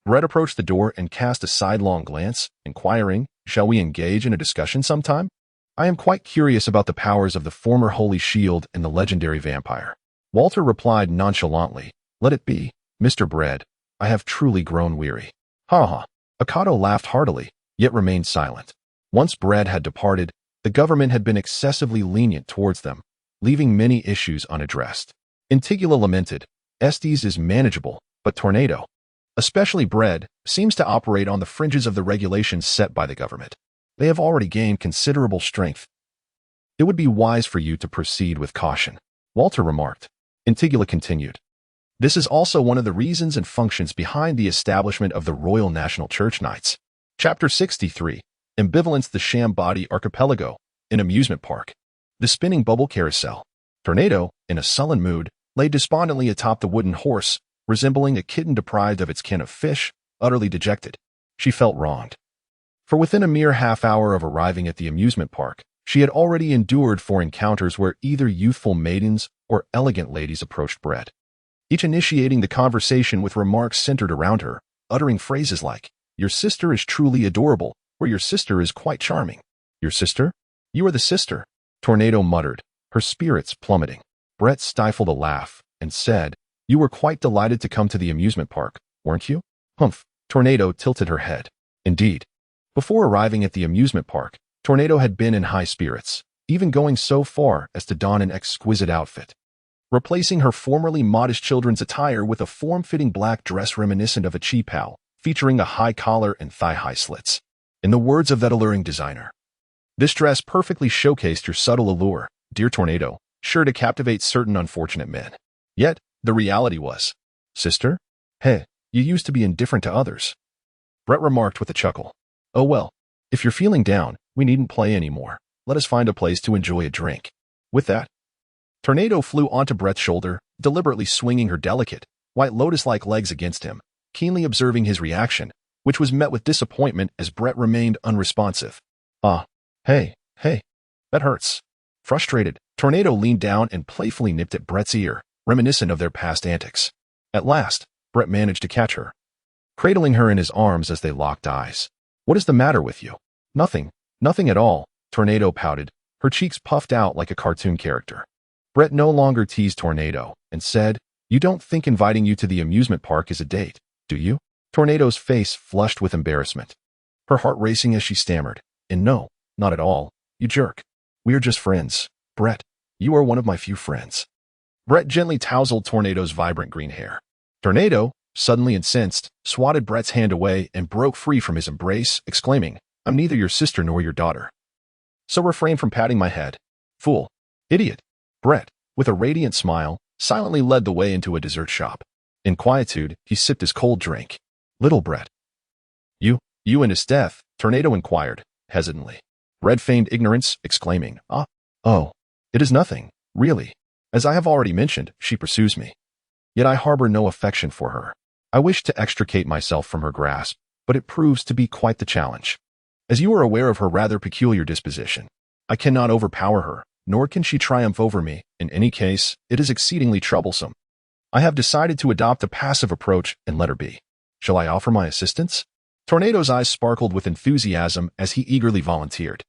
Brett approached the door and cast a sidelong glance, inquiring, shall we engage in a discussion sometime? I am quite curious about the powers of the former Holy Shield and the legendary vampire. Walter replied nonchalantly, let it be, Mr. Brett. I have truly grown weary. Ha ha. Akato laughed heartily, yet remained silent. Once Brett had departed, the government had been excessively lenient towards them, leaving many issues unaddressed. Antigula lamented, Estes is manageable, but Tornado, especially Brett, seems to operate on the fringes of the regulations set by the government. They have already gained considerable strength. It would be wise for you to proceed with caution, Walter remarked. Antigula continued. This is also one of the reasons and functions behind the establishment of the Royal National Church Knights. Chapter 63. Ambivalence the Sham Body Archipelago, an amusement park. The spinning bubble carousel. Tornado, in a sullen mood, lay despondently atop the wooden horse, resembling a kitten deprived of its kin of fish, utterly dejected. She felt wronged. For within a mere half hour of arriving at the amusement park, she had already endured 4 encounters where either youthful maidens or elegant ladies approached Brett, each initiating the conversation with remarks centered around her, uttering phrases like, "Your sister is truly adorable," or "Your sister is quite charming." "Your sister? You are the sister," Tornado muttered, her spirits plummeting. Brett stifled a laugh and said, "You were quite delighted to come to the amusement park, weren't you?" "Humph." Tornado tilted her head. Indeed. Before arriving at the amusement park, Tornado had been in high spirits, even going so far as to don an exquisite outfit, replacing her formerly modest children's attire with a form-fitting black dress reminiscent of a cheapal, featuring a high collar and thigh-high slits. In the words of that alluring designer, "This dress perfectly showcased your subtle allure, dear Tornado, sure to captivate certain unfortunate men." Yet, the reality was, "Sister? Hey, you used to be indifferent to others," Brett remarked with a chuckle. "Oh well, if you're feeling down, we needn't play anymore. Let us find a place to enjoy a drink." With that, Tornado flew onto Brett's shoulder, deliberately swinging her delicate, white lotus-like legs against him, keenly observing his reaction, which was met with disappointment as Brett remained unresponsive. Hey, that hurts." Frustrated, Tornado leaned down and playfully nipped at Brett's ear, reminiscent of their past antics. At last, Brett managed to catch her, cradling her in his arms as they locked eyes. "What is the matter with you?" Nothing at all," Tornado pouted, her cheeks puffed out like a cartoon character. Brett no longer teased Tornado and said, "You don't think inviting you to the amusement park is a date, do you?" Tornado's face flushed with embarrassment, her heart racing as she stammered, "And no, not at all, you jerk. We are just friends, Brett. You are one of my few friends." Brett gently tousled Tornado's vibrant green hair. Tornado, suddenly incensed, swatted Brett's hand away and broke free from his embrace, exclaiming, "I'm neither your sister nor your daughter, so refrain from patting my head. Fool. Idiot." Brett, with a radiant smile, silently led the way into a dessert shop. In quietude, he sipped his cold drink. "Little Brett." You and his death?" Tornado inquired, hesitantly. Brett feigned ignorance, exclaiming, "Oh, it is nothing, really. As I have already mentioned, she pursues me. Yet I harbor no affection for her. I wish to extricate myself from her grasp, but it proves to be quite the challenge. As you are aware of her rather peculiar disposition, I cannot overpower her, nor can she triumph over me. In any case, it is exceedingly troublesome. I have decided to adopt a passive approach and let her be. Shall I offer my assistance?" Tornado's eyes sparkled with enthusiasm as he eagerly volunteered.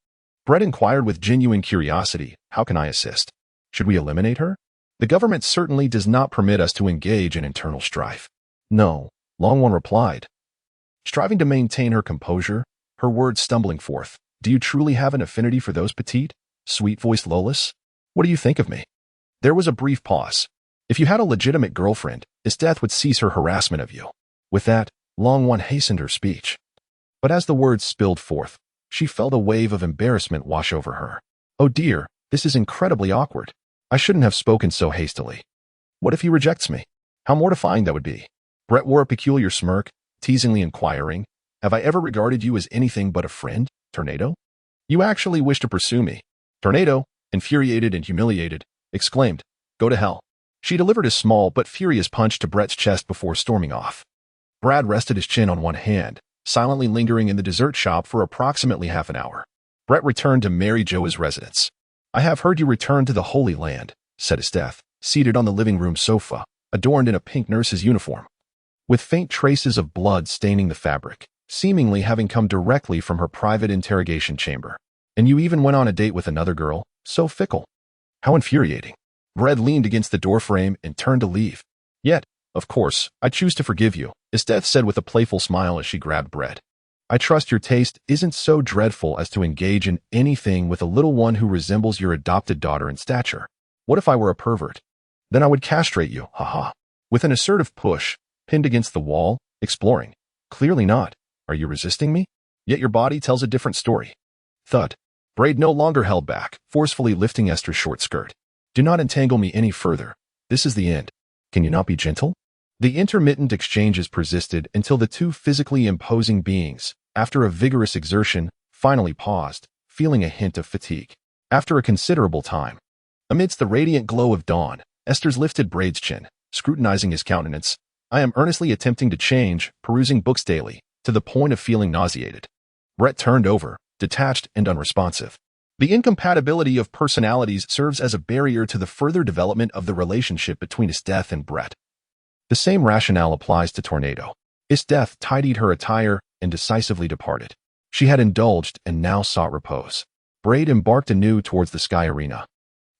Brett inquired with genuine curiosity, "How can I assist? Should we eliminate her? The government certainly does not permit us to engage in internal strife." "No," Long One replied, striving to maintain her composure, her words stumbling forth. "Do you truly have an affinity for those petite, sweet-voiced Lolas? What do you think of me?" There was a brief pause. "If you had a legitimate girlfriend, his death would cease her harassment of you." With that, Long One hastened her speech. But as the words spilled forth, she felt a wave of embarrassment wash over her. "Oh dear, this is incredibly awkward. I shouldn't have spoken so hastily. What if he rejects me? How mortifying that would be." Brett wore a peculiar smirk, teasingly inquiring, "Have I ever regarded you as anything but a friend, Tornado? You actually wish to pursue me?" Tornado, infuriated and humiliated, exclaimed, "Go to hell." She delivered a small but furious punch to Brett's chest before storming off. Brad rested his chin on one hand, silently lingering in the dessert shop for approximately half an hour. Brett returned to Mary Jo's residence. "I have heard you return to the Holy Land," said Esteth, seated on the living room sofa, adorned in a pink nurse's uniform, with faint traces of blood staining the fabric, seemingly having come directly from her private interrogation chamber. "And you even went on a date with another girl? So fickle. How infuriating." Brett leaned against the doorframe and turned to leave. "Yet, of course, I choose to forgive you," Esteth said with a playful smile as she grabbed Brett. "I trust your taste isn't so dreadful as to engage in anything with a little one who resembles your adopted daughter in stature. What if I were a pervert? Then I would castrate you, haha." With an assertive push, pinned against the wall, exploring. "Clearly not. Are you resisting me? Yet your body tells a different story." Thud. Braid no longer held back, forcefully lifting Esther's short skirt. "Do not entangle me any further. This is the end. Can you not be gentle?" The intermittent exchanges persisted until the two physically imposing beings, after a vigorous exertion, finally paused, feeling a hint of fatigue. After a considerable time, amidst the radiant glow of dawn, Esther's lifted Braid's chin, scrutinizing his countenance. I am earnestly attempting to change, perusing books daily, to the point of feeling nauseated. Brett turned over, detached and unresponsive. The incompatibility of personalities serves as a barrier to the further development of the relationship between Esteth and Brett. The same rationale applies to Tornado. Esteth tidied her attire and decisively departed. She had indulged and now sought repose. Braid embarked anew towards the sky arena,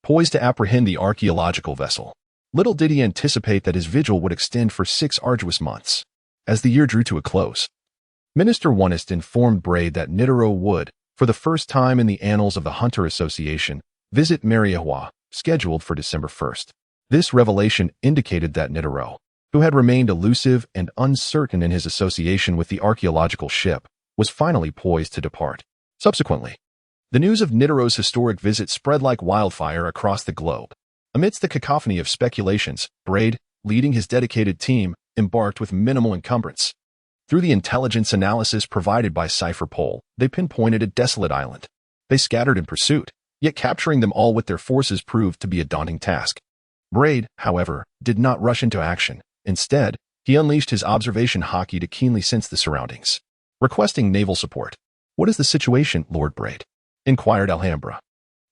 poised to apprehend the archaeological vessel. Little did he anticipate that his vigil would extend for 6 arduous months. As the year drew to a close, Minister Onest informed Braid that Nitaro would, for the first time in the annals of the Hunter Association, visit Mariahua, scheduled for December 1st. This revelation indicated that Nitaro, who had remained elusive and uncertain in his association with the archaeological ship, was finally poised to depart. Subsequently, the news of Nitaro's historic visit spread like wildfire across the globe. Amidst the cacophony of speculations, Braid, leading his dedicated team, embarked with minimal encumbrance. Through the intelligence analysis provided by Cipher Pol, they pinpointed a desolate island. They scattered in pursuit, yet capturing them all with their forces proved to be a daunting task. Braid, however, did not rush into action. Instead, he unleashed his observation hockey to keenly sense the surroundings. Requesting naval support. "What is the situation, Lord Braid?" inquired Alhambra.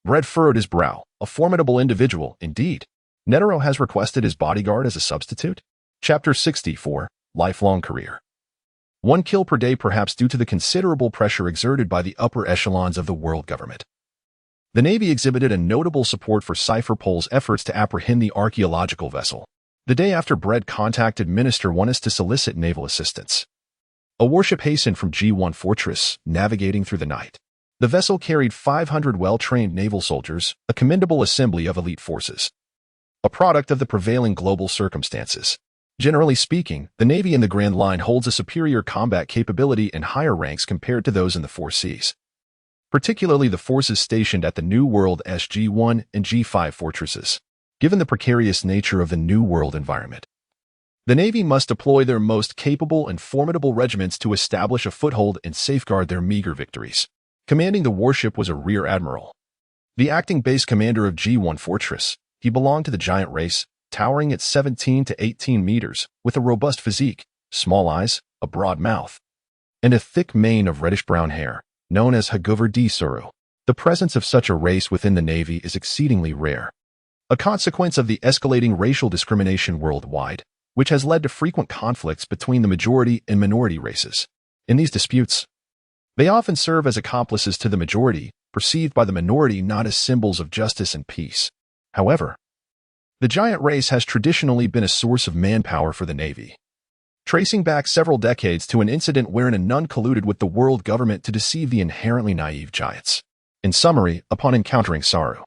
Braid furrowed his brow. A formidable individual, indeed. Netero has requested his bodyguard as a substitute? Chapter 64, Lifelong Career. 1 kill per day, perhaps due to the considerable pressure exerted by the upper echelons of the world government. The Navy exhibited a notable support for Cipher Pol's efforts to apprehend the archaeological vessel. The day after Braid contacted Minister Onest to solicit naval assistance, a warship hastened from G1 Fortress, navigating through the night. The vessel carried 500 well-trained naval soldiers, a commendable assembly of elite forces. A product of the prevailing global circumstances. Generally speaking, the Navy in the Grand Line holds a superior combat capability and higher ranks compared to those in the 4 seas. Particularly the forces stationed at the New World G1 and G5 fortresses. Given the precarious nature of the New World environment, the Navy must deploy their most capable and formidable regiments to establish a foothold and safeguard their meager victories. Commanding the warship was a rear admiral, the acting base commander of G1 Fortress. He belonged to the giant race, towering at 17 to 18 meters, with a robust physique, small eyes, a broad mouth, and a thick mane of reddish-brown hair, known as Hagover D. Suru. The presence of such a race within the Navy is exceedingly rare, a consequence of the escalating racial discrimination worldwide, which has led to frequent conflicts between the majority and minority races. In these disputes, they often serve as accomplices to the majority, perceived by the minority not as symbols of justice and peace. However, the giant race has traditionally been a source of manpower for the Navy, tracing back several decades to an incident wherein a nun colluded with the world government to deceive the inherently naive giants. In summary, upon encountering Saru,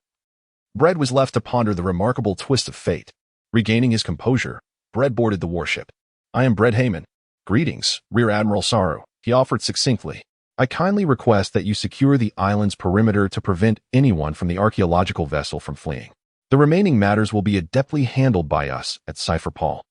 Braid was left to ponder the remarkable twist of fate. Regaining his composure, Braid boarded the warship. "I am Braid Heyman." "Greetings, Rear Admiral Saru," he offered succinctly. "I kindly request that you secure the island's perimeter to prevent anyone from the archaeological vessel from fleeing. The remaining matters will be adeptly handled by us at Cipher Pol."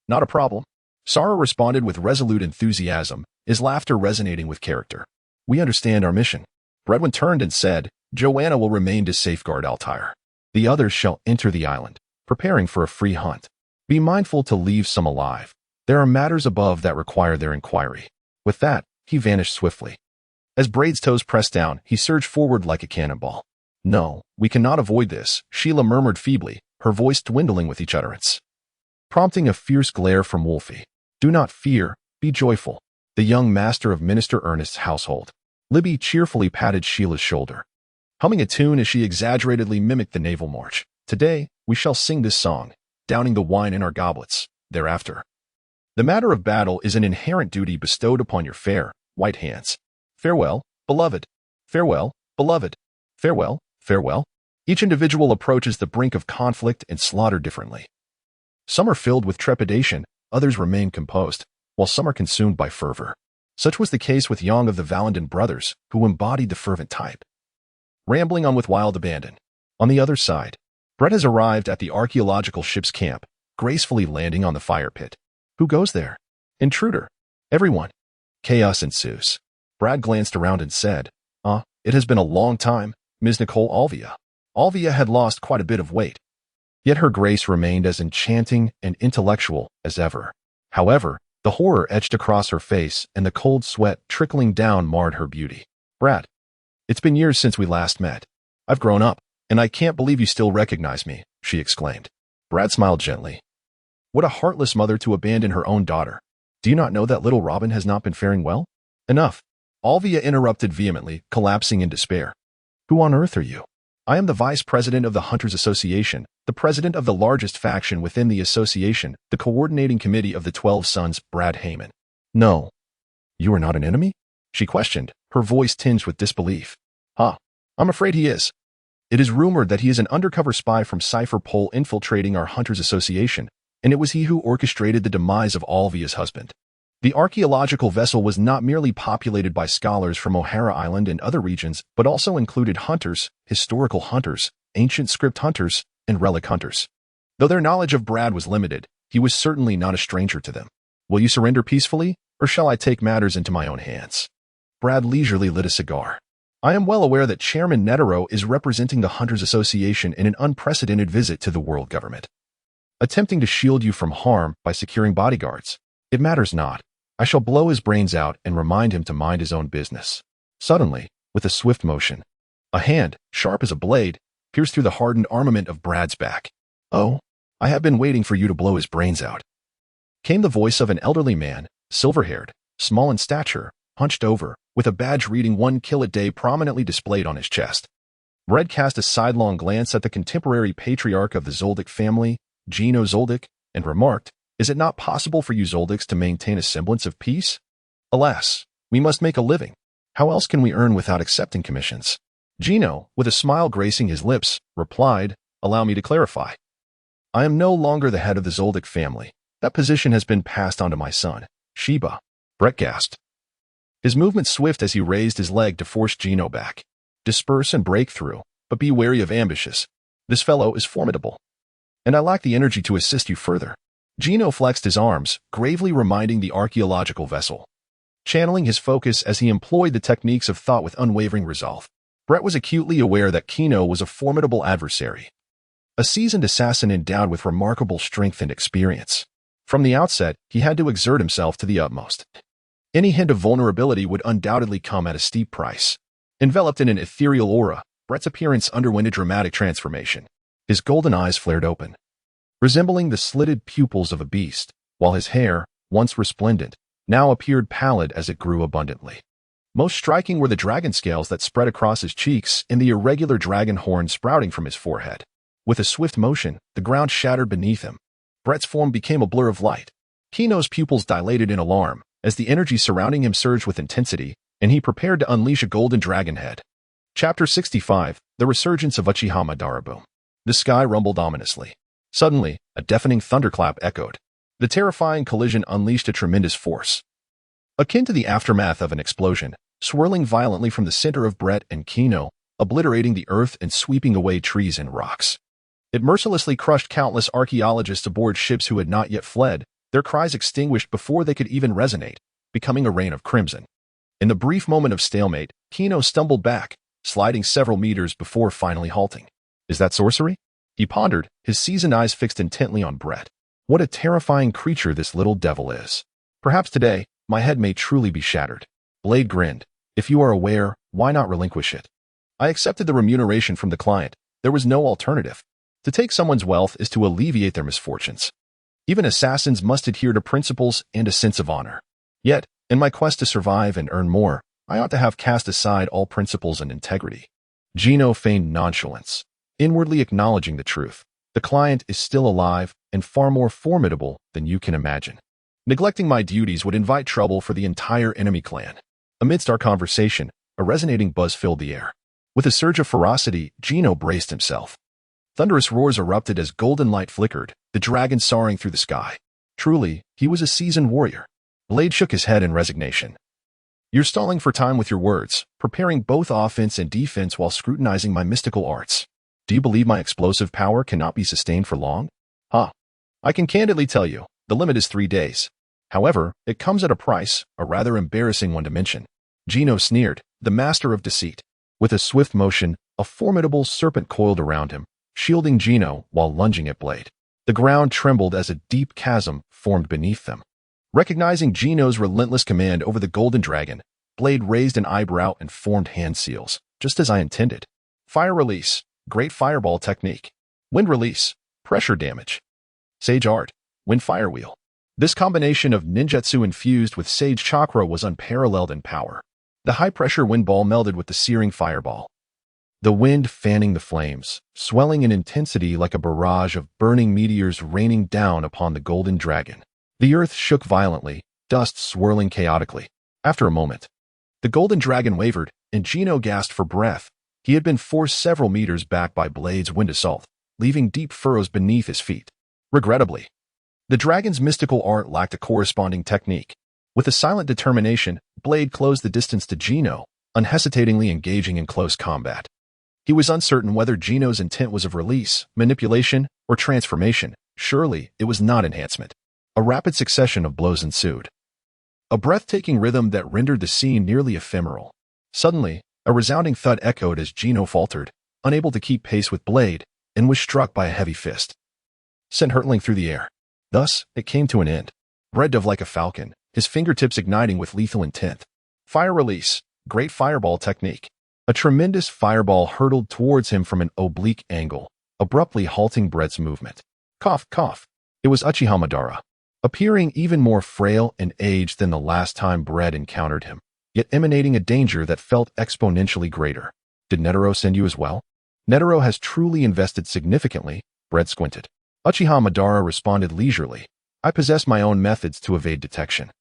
"Not a problem," Saru responded with resolute enthusiasm, his laughter resonating with character. "We understand our mission." Bredwin turned and said, "Joanna will remain to safeguard Altair. The others shall enter the island, preparing for a free hunt. Be mindful to leave some alive. There are matters above that require their inquiry." With that, he vanished swiftly. As Braid's toes pressed down, he surged forward like a cannonball. "No, we cannot avoid this," Sheila murmured feebly, her voice dwindling with each utterance, prompting a fierce glare from Wolfie. "Do not fear, be joyful." The young master of Minister Ernest's household, Libby, cheerfully patted Sheila's shoulder, humming a tune as she exaggeratedly mimicked the naval march. "Today, we shall sing this song, downing the wine in our goblets. Thereafter, the matter of battle is an inherent duty bestowed upon your fair, white hands. Farewell, beloved. Farewell, beloved. Farewell, farewell." Each individual approaches the brink of conflict and slaughter differently. Some are filled with trepidation, others remain composed, while some are consumed by fervor. Such was the case with Yong of the Valendon brothers, who embodied the fervent type, rambling on with wild abandon. On the other side, Brett has arrived at the archaeological ship's camp, gracefully landing on the fire pit. Who goes there? Intruder. Everyone. Chaos ensues. Brad glanced around and said, It has been a long time, Ms. Nicole Alvia." Alvia had lost quite a bit of weight, yet her grace remained as enchanting and intellectual as ever. However, the horror etched across her face and the cold sweat trickling down marred her beauty. Brad, it's been years since we last met. I've grown up, and I can't believe you still recognize me, she exclaimed. Brad smiled gently. What a heartless mother to abandon her own daughter. Do you not know that little Robin has not been faring well? Enough. Alvia interrupted vehemently, collapsing in despair. Who on earth are you? I am the vice president of the Hunters Association, the president of the largest faction within the association, the coordinating committee of the 12 Sons, Brad Heyman. No. You are not an enemy? She questioned, her voice tinged with disbelief. I'm afraid he is. It is rumored that he is an undercover spy from Cypher Pole infiltrating our Hunters Association, and it was he who orchestrated the demise of Alvia's husband. The archaeological vessel was not merely populated by scholars from O'Hara Island and other regions, but also included hunters, historical hunters, ancient script hunters, and relic hunters. Though their knowledge of Brad was limited, he was certainly not a stranger to them. Will you surrender peacefully, or shall I take matters into my own hands? Brad leisurely lit a cigar. I am well aware that Chairman Netero is representing the Hunters Association in an unprecedented visit to the world government, attempting to shield you from harm by securing bodyguards. It matters not. I shall blow his brains out and remind him to mind his own business. Suddenly, with a swift motion, a hand, sharp as a blade, pierced through the hardened armament of Brad's back. Oh, I have been waiting for you to blow his brains out. Came the voice of an elderly man, silver-haired, small in stature, hunched over, with a badge reading 1 kill a day prominently displayed on his chest. Brad cast a sidelong glance at the contemporary patriarch of the Zoldyck family, Gino Zoldyck, and remarked, Is it not possible for you Zoldicks to maintain a semblance of peace? Alas, we must make a living. How else can we earn without accepting commissions? Gino, with a smile gracing his lips, replied, Allow me to clarify. I am no longer the head of the Zoldyck family. That position has been passed on to my son, Sheba. Brett gasped. His movement swift as he raised his leg to force Gino back. Disperse and break through, but be wary of ambushes. This fellow is formidable, and I lack the energy to assist you further. Gino flexed his arms, gravely reminding the archaeological vessel, channeling his focus as he employed the techniques of thought with unwavering resolve. Brett was acutely aware that Kino was a formidable adversary, a seasoned assassin endowed with remarkable strength and experience. From the outset, he had to exert himself to the utmost. Any hint of vulnerability would undoubtedly come at a steep price. Enveloped in an ethereal aura, Brett's appearance underwent a dramatic transformation. His golden eyes flared open, resembling the slitted pupils of a beast, while his hair, once resplendent, now appeared pallid as it grew abundantly. Most striking were the dragon scales that spread across his cheeks and the irregular dragon horn sprouting from his forehead. With a swift motion, the ground shattered beneath him. Brett's form became a blur of light. Kino's pupils dilated in alarm, as the energy surrounding him surged with intensity, and he prepared to unleash a golden dragon head. Chapter 65, The Resurgence of Uchihama Daraboom. The sky rumbled ominously. Suddenly, a deafening thunderclap echoed. The terrifying collision unleashed a tremendous force, akin to the aftermath of an explosion, swirling violently from the center of Brett and Kino, obliterating the earth and sweeping away trees and rocks. It mercilessly crushed countless archaeologists aboard ships who had not yet fled, their cries extinguished before they could even resonate, becoming a rain of crimson. In the brief moment of stalemate, Kino stumbled back, sliding several meters before finally halting. Is that sorcery? He pondered, his seasoned eyes fixed intently on Brett. What a terrifying creature this little devil is. Perhaps today, my head may truly be shattered. Blade grinned. If you are aware, why not relinquish it? I accepted the remuneration from the client. There was no alternative. To take someone's wealth is to alleviate their misfortunes. Even assassins must adhere to principles and a sense of honor. Yet, in my quest to survive and earn more, I ought to have cast aside all principles and integrity. Gino feigned nonchalance, inwardly acknowledging the truth. The client is still alive and far more formidable than you can imagine. Neglecting my duties would invite trouble for the entire enemy clan. Amidst our conversation, a resonating buzz filled the air. With a surge of ferocity, Gino braced himself. Thunderous roars erupted as golden light flickered, the dragon soaring through the sky. Truly, he was a seasoned warrior. Blade shook his head in resignation. You're stalling for time with your words, preparing both offense and defense while scrutinizing my mystical arts. Do you believe my explosive power cannot be sustained for long? I can candidly tell you, the limit is 3 days. However, it comes at a price, a rather embarrassing one to mention. Gino sneered, the master of deceit. With a swift motion, a formidable serpent coiled around him, shielding Gino while lunging at Blade. The ground trembled as a deep chasm formed beneath them. Recognizing Gino's relentless command over the golden dragon, Blade raised an eyebrow and formed hand seals, just as I intended. Fire release, great fireball technique. Wind release, pressure damage. Sage art, wind fire wheel. This combination of ninjutsu infused with sage chakra was unparalleled in power. The high-pressure wind ball melded with the searing fireball, the wind fanning the flames, swelling in intensity like a barrage of burning meteors raining down upon the golden dragon. The earth shook violently, dust swirling chaotically. After a moment, the golden dragon wavered, and Gino gasped for breath. He had been forced several meters back by Blade's wind assault, leaving deep furrows beneath his feet. Regrettably, the dragon's mystical art lacked a corresponding technique. With a silent determination, Blade closed the distance to Gino, unhesitatingly engaging in close combat. He was uncertain whether Gino's intent was of release, manipulation, or transformation. Surely, it was not enhancement. A rapid succession of blows ensued, a breathtaking rhythm that rendered the scene nearly ephemeral. Suddenly, a resounding thud echoed as Gino faltered, unable to keep pace with Blade, and was struck by a heavy fist, sent hurtling through the air. Thus, it came to an end. Red dove like a falcon, his fingertips igniting with lethal intent. Fire release, great fireball technique. A tremendous fireball hurtled towards him from an oblique angle, abruptly halting Brett's movement. Cough, cough. It was Uchiha Madara, appearing even more frail and aged than the last time Brett encountered him, yet emanating a danger that felt exponentially greater. Did Netero send you as well? Netero has truly invested significantly, Brett squinted. Uchiha Madara responded leisurely. I possess my own methods to evade detection.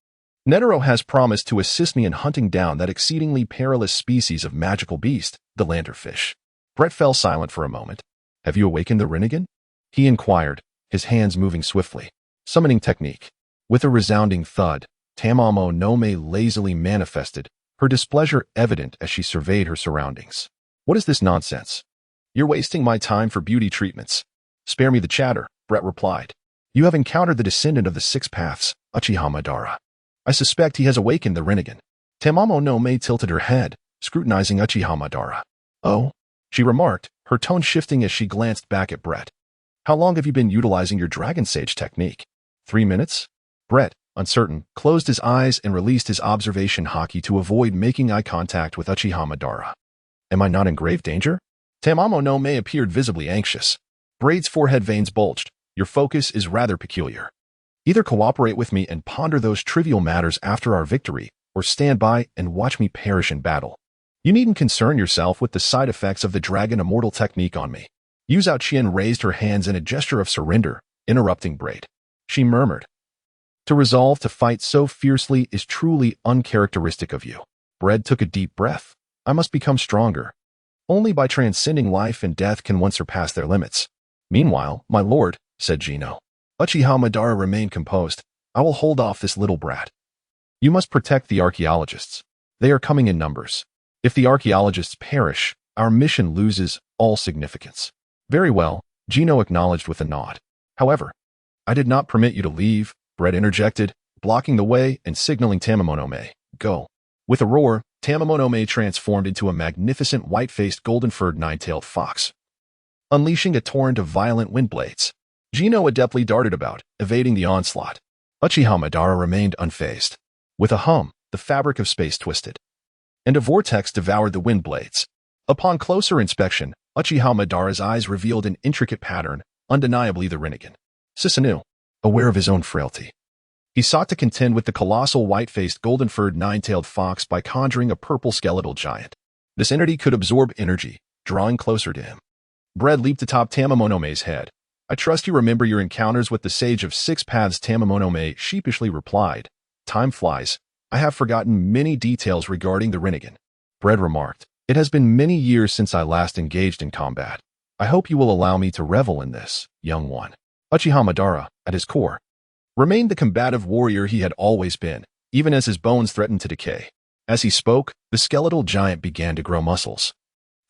Netero has promised to assist me in hunting down that exceedingly perilous species of magical beast, the lanterfish. Brett fell silent for a moment. Have you awakened the Rinnegan? He inquired, his hands moving swiftly. Summoning technique. With a resounding thud, Tamamo no Mae lazily manifested, her displeasure evident as she surveyed her surroundings. What is this nonsense? You're wasting my time for beauty treatments. Spare me the chatter, Brett replied. You have encountered the descendant of the Six Paths, Uchiha Madara. I suspect he has awakened the Rinnegan. Tamamo no Mae tilted her head, scrutinizing Uchiha Madara. Oh, she remarked, her tone shifting as she glanced back at Brett. How long have you been utilizing your Dragon Sage technique? 3 minutes? Brett, uncertain, closed his eyes and released his observation haki to avoid making eye contact with Uchiha Madara. Am I not in grave danger? Tamamo no Mae appeared visibly anxious. Braid's forehead veins bulged. Your focus is rather peculiar. Either cooperate with me and ponder those trivial matters after our victory, or stand by and watch me perish in battle. You needn't concern yourself with the side effects of the Dragon Immortal technique on me. Yu Zhao Qian raised her hands in a gesture of surrender, interrupting Braid. She murmured, to resolve to fight so fiercely is truly uncharacteristic of you. Braid took a deep breath. I must become stronger. Only by transcending life and death can one surpass their limits. Meanwhile, my lord, said Gino. Uchiha Madara remained composed. I will hold off this little brat. You must protect the archaeologists. They are coming in numbers. If the archaeologists perish, our mission loses all significance. Very well, Gino acknowledged with a nod. However, I did not permit you to leave, Brett interjected, blocking the way and signaling Tamamo no Mae. Go. With a roar, Tamamo no Mae transformed into a magnificent white-faced golden-furred nine-tailed fox, unleashing a torrent of violent wind blades. Gino adeptly darted about, evading the onslaught. Uchiha Madara remained unfazed. With a hum, the fabric of space twisted, and a vortex devoured the wind blades. Upon closer inspection, Uchiha Madara's eyes revealed an intricate pattern, undeniably the Rinnegan. Susanoo, aware of his own frailty, he sought to contend with the colossal white-faced golden-furred nine-tailed fox by conjuring a purple skeletal giant. This entity could absorb energy, drawing closer to him. Bread leaped atop Tamamo no Mae's head. I trust you remember your encounters with the Sage of Six Paths. Tamamo no Mae sheepishly replied. Time flies. I have forgotten many details regarding the Rinnegan. Bread remarked. It has been many years since I last engaged in combat. I hope you will allow me to revel in this, young one. Uchiha Madara, at his core, remained the combative warrior he had always been, even as his bones threatened to decay. As he spoke, the skeletal giant began to grow muscles,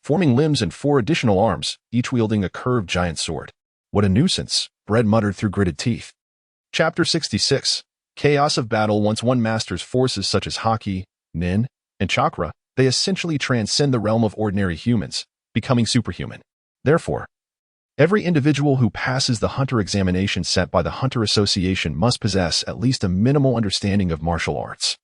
forming limbs and 4 additional arms, each wielding a curved giant sword. What a nuisance, Bread muttered through gritted teeth. Chapter 66. Chaos of battle. Once one masters forces such as haki, nin, and chakra, they essentially transcend the realm of ordinary humans, becoming superhuman. Therefore, Every individual who passes the hunter examination set by the Hunter Association must possess at least a minimal understanding of martial arts.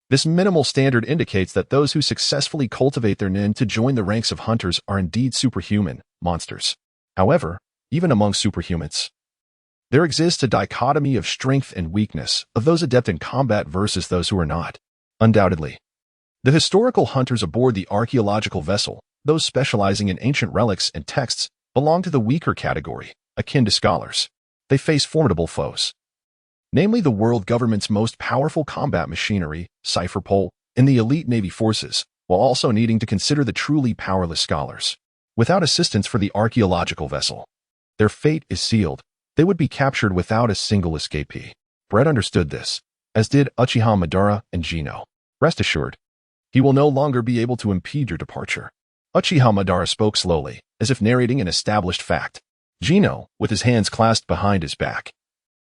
This minimal standard indicates that those who successfully cultivate their nin to join the ranks of hunters are indeed superhuman monsters. However, even among superhumans, there exists a dichotomy of strength and weakness, of those adept in combat versus those who are not. Undoubtedly, the historical hunters aboard the archaeological vessel, those specializing in ancient relics and texts, belong to the weaker category, akin to scholars. They face formidable foes, namely the world government's most powerful combat machinery, cypherpole, and the elite navy forces, while also needing to consider the truly powerless scholars. Without assistance for the archaeological vessel, their fate is sealed. They would be captured without a single escapee. Brett understood this, as did Uchiha Madara and Gino. Rest assured, he will no longer be able to impede your departure. Uchiha Madara spoke slowly, as if narrating an established fact. Gino, with his hands clasped behind his back,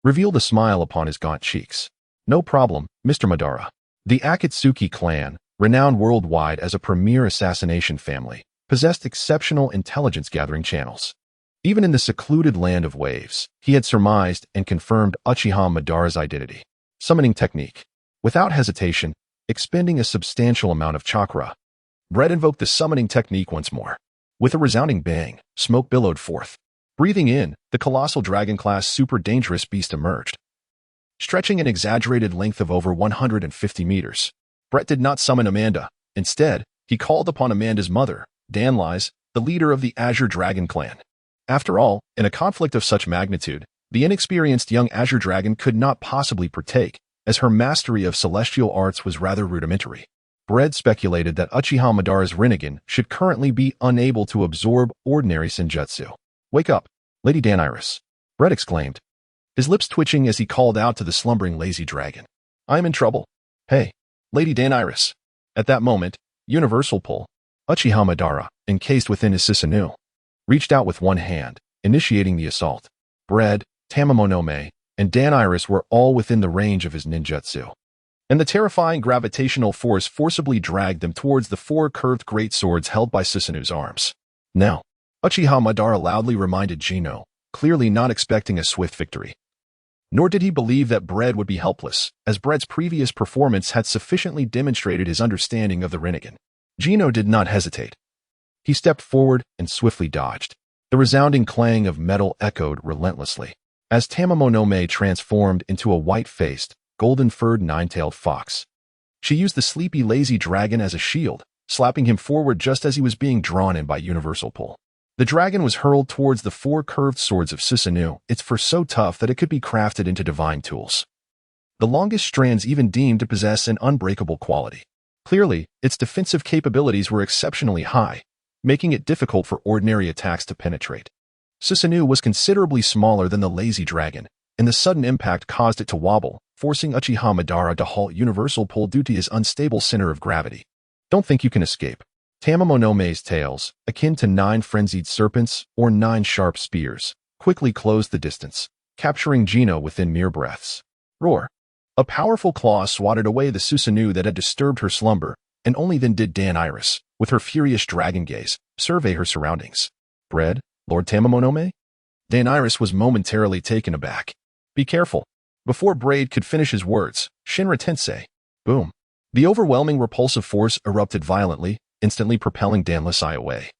revealed a smile upon his gaunt cheeks. No problem, Mr. Madara. The Akatsuki clan, renowned worldwide as a premier assassination family, possessed exceptional intelligence-gathering channels. Even in the secluded land of waves, he had surmised and confirmed Uchiha Madara's identity. Summoning technique. Without hesitation, expending a substantial amount of chakra, Brett invoked the summoning technique once more. With a resounding bang, smoke billowed forth. Breathing in, the colossal dragon-class super dangerous beast emerged, stretching an exaggerated length of over 150 meters. Brett did not summon Amanda. Instead, he called upon Amanda's mother, Danlise, the leader of the Azure Dragon clan. After all, in a conflict of such magnitude, the inexperienced young Azure Dragon could not possibly partake, as her mastery of celestial arts was rather rudimentary. Brett speculated that Uchiha Madara's Rinnegan should currently be unable to absorb ordinary senjutsu. "Wake up, Lady Daniris," Brett exclaimed, his lips twitching as he called out to the slumbering lazy dragon. "I am in trouble." "Hey, Lady Daniris." At that moment, Universal Pull, Uchiha Madara, encased within his Susanoo, reached out with one hand, initiating the assault. Brett, Tamamonome, and Daniris were all within the range of his ninjutsu, and the terrifying gravitational force forcibly dragged them towards the four curved great swords held by Susanoo's arms. "Now," Uchiha Madara loudly reminded Gino, clearly not expecting a swift victory. Nor did he believe that Brett would be helpless, as Brett's previous performance had sufficiently demonstrated his understanding of the Rinnegan. Gino did not hesitate. He stepped forward and swiftly dodged. The resounding clang of metal echoed relentlessly, as Tamamonome transformed into a white-faced, golden-furred nine-tailed fox. She used the sleepy lazy dragon as a shield, slapping him forward just as he was being drawn in by Universal Pull. The dragon was hurled towards the four curved swords of Susanoo, its fur so tough that it could be crafted into divine tools. The longest strands even deemed to possess an unbreakable quality. Clearly, its defensive capabilities were exceptionally high, making it difficult for ordinary attacks to penetrate. Susanoo was considerably smaller than the lazy dragon, and the sudden impact caused it to wobble, forcing Uchiha Madara to halt Universal Pull due to his unstable center of gravity. "Don't think you can escape." Tamamonome's tails, akin to 9 frenzied serpents or 9 sharp spears, quickly closed the distance, capturing Gino within mere breaths. Roar! A powerful claw swatted away the Susanoo that had disturbed her slumber, and only then did Daniris, with her furious dragon gaze, survey her surroundings. "Bread, Lord Tamamonome?" Daniris was momentarily taken aback. "Be careful." Before Braid could finish his words, Shinra Tensei. Boom. The overwhelming repulsive force erupted violently, instantly propelling Danlise away.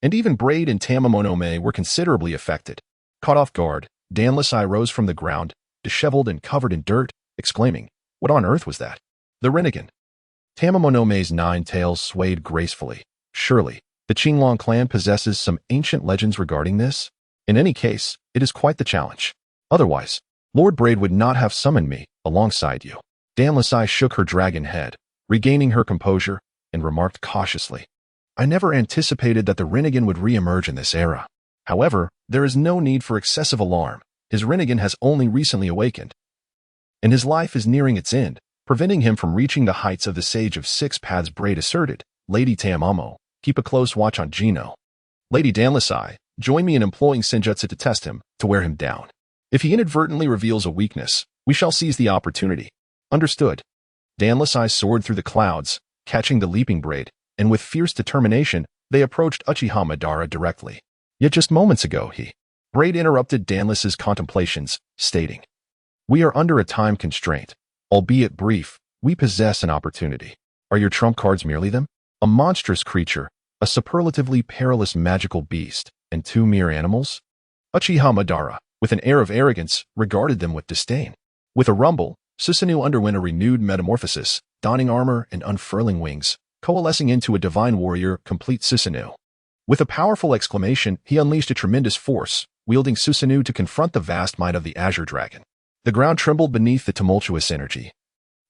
And even Braid and Tamamonome were considerably affected. Caught off guard, Danlise rose from the ground, disheveled and covered in dirt, exclaiming, "What on earth was that?" "The Rinnegan." Tamamonome's 9 tails swayed gracefully. Surely, the Qinglong clan possesses some ancient legends regarding this? In any case, it is quite the challenge. Otherwise, Lord Braid would not have summoned me alongside you. Danlise shook her dragon head, regaining her composure, and remarked cautiously, "I never anticipated that the Rinnegan would re-emerge in this era. However, there is no need for excessive alarm. His Rinnegan has only recently awakened, and his life is nearing its end, preventing him from reaching the heights of the Sage of Six Paths." Braid asserted. "Lady Tamamo, keep a close watch on Gino. Lady Danlise, join me in employing senjutsu to test him, to wear him down. If he inadvertently reveals a weakness, we shall seize the opportunity." "Understood." Danlise soared through the clouds, catching the leaping Braid, and with fierce determination, they approached Uchiha Madara directly. Yet just moments ago, he, Braid interrupted Danlis's contemplations, stating, "We are under a time constraint. Albeit brief, we possess an opportunity. Are your trump cards merely them? A monstrous creature, a superlatively perilous magical beast, and two mere animals?" Uchiha Madara, with an air of arrogance, regarded them with disdain. With a rumble, Susanoo underwent a renewed metamorphosis, donning armor and unfurling wings, coalescing into a divine warrior, complete Susanoo. With a powerful exclamation, he unleashed a tremendous force, wielding Susanoo to confront the vast might of the Azure Dragon. The ground trembled beneath the tumultuous energy,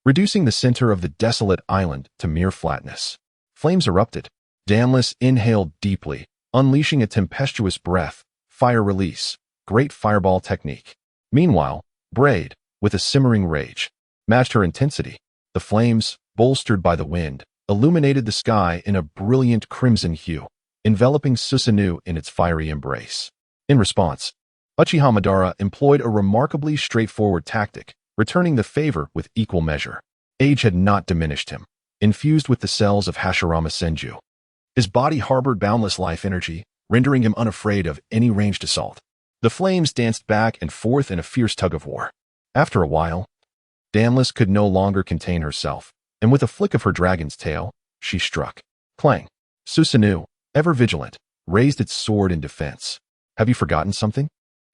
reducing the center of the desolate island to mere flatness. Flames erupted. Danlis inhaled deeply, unleashing a tempestuous breath, fire release, great fireball technique. Meanwhile, Braid, with a simmering rage, matched her intensity. The flames, bolstered by the wind, illuminated the sky in a brilliant crimson hue, enveloping Susanoo in its fiery embrace. In response, Uchiha Madara employed a remarkably straightforward tactic, returning the favor with equal measure. Age had not diminished him, infused with the cells of Hashirama Senju. His body harbored boundless life energy, rendering him unafraid of any ranged assault. The flames danced back and forth in a fierce tug-of-war. After a while, Danlis could no longer contain herself, and with a flick of her dragon's tail, she struck. Clang. Susanoo, ever vigilant, raised its sword in defense. Have you forgotten something?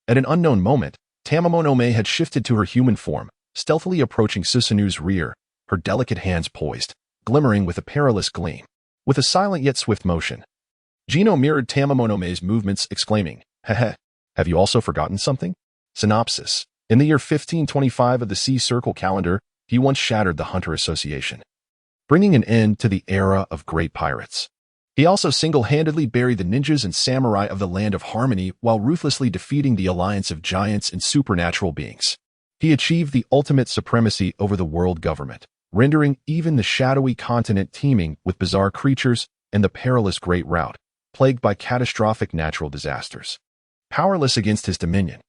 At an unknown moment, Tamamon had shifted to her human form, stealthily approaching Susanoo's rear, her delicate hands poised, glimmering with a perilous gleam. With a silent yet swift motion, Gino mirrored Tamamonome's movements, exclaiming, "Heh, have you also forgotten something?" Synopsis. In the year 1525 of the Sea Circle calendar, he once shattered the Hunter Association, bringing an end to the era of great pirates. He also single-handedly buried the ninjas and samurai of the Land of Harmony while ruthlessly defeating the alliance of giants and supernatural beings. He achieved the ultimate supremacy over the world government, rendering even the shadowy continent teeming with bizarre creatures and the perilous Great Rout, plagued by catastrophic natural disasters. Powerless against his dominion,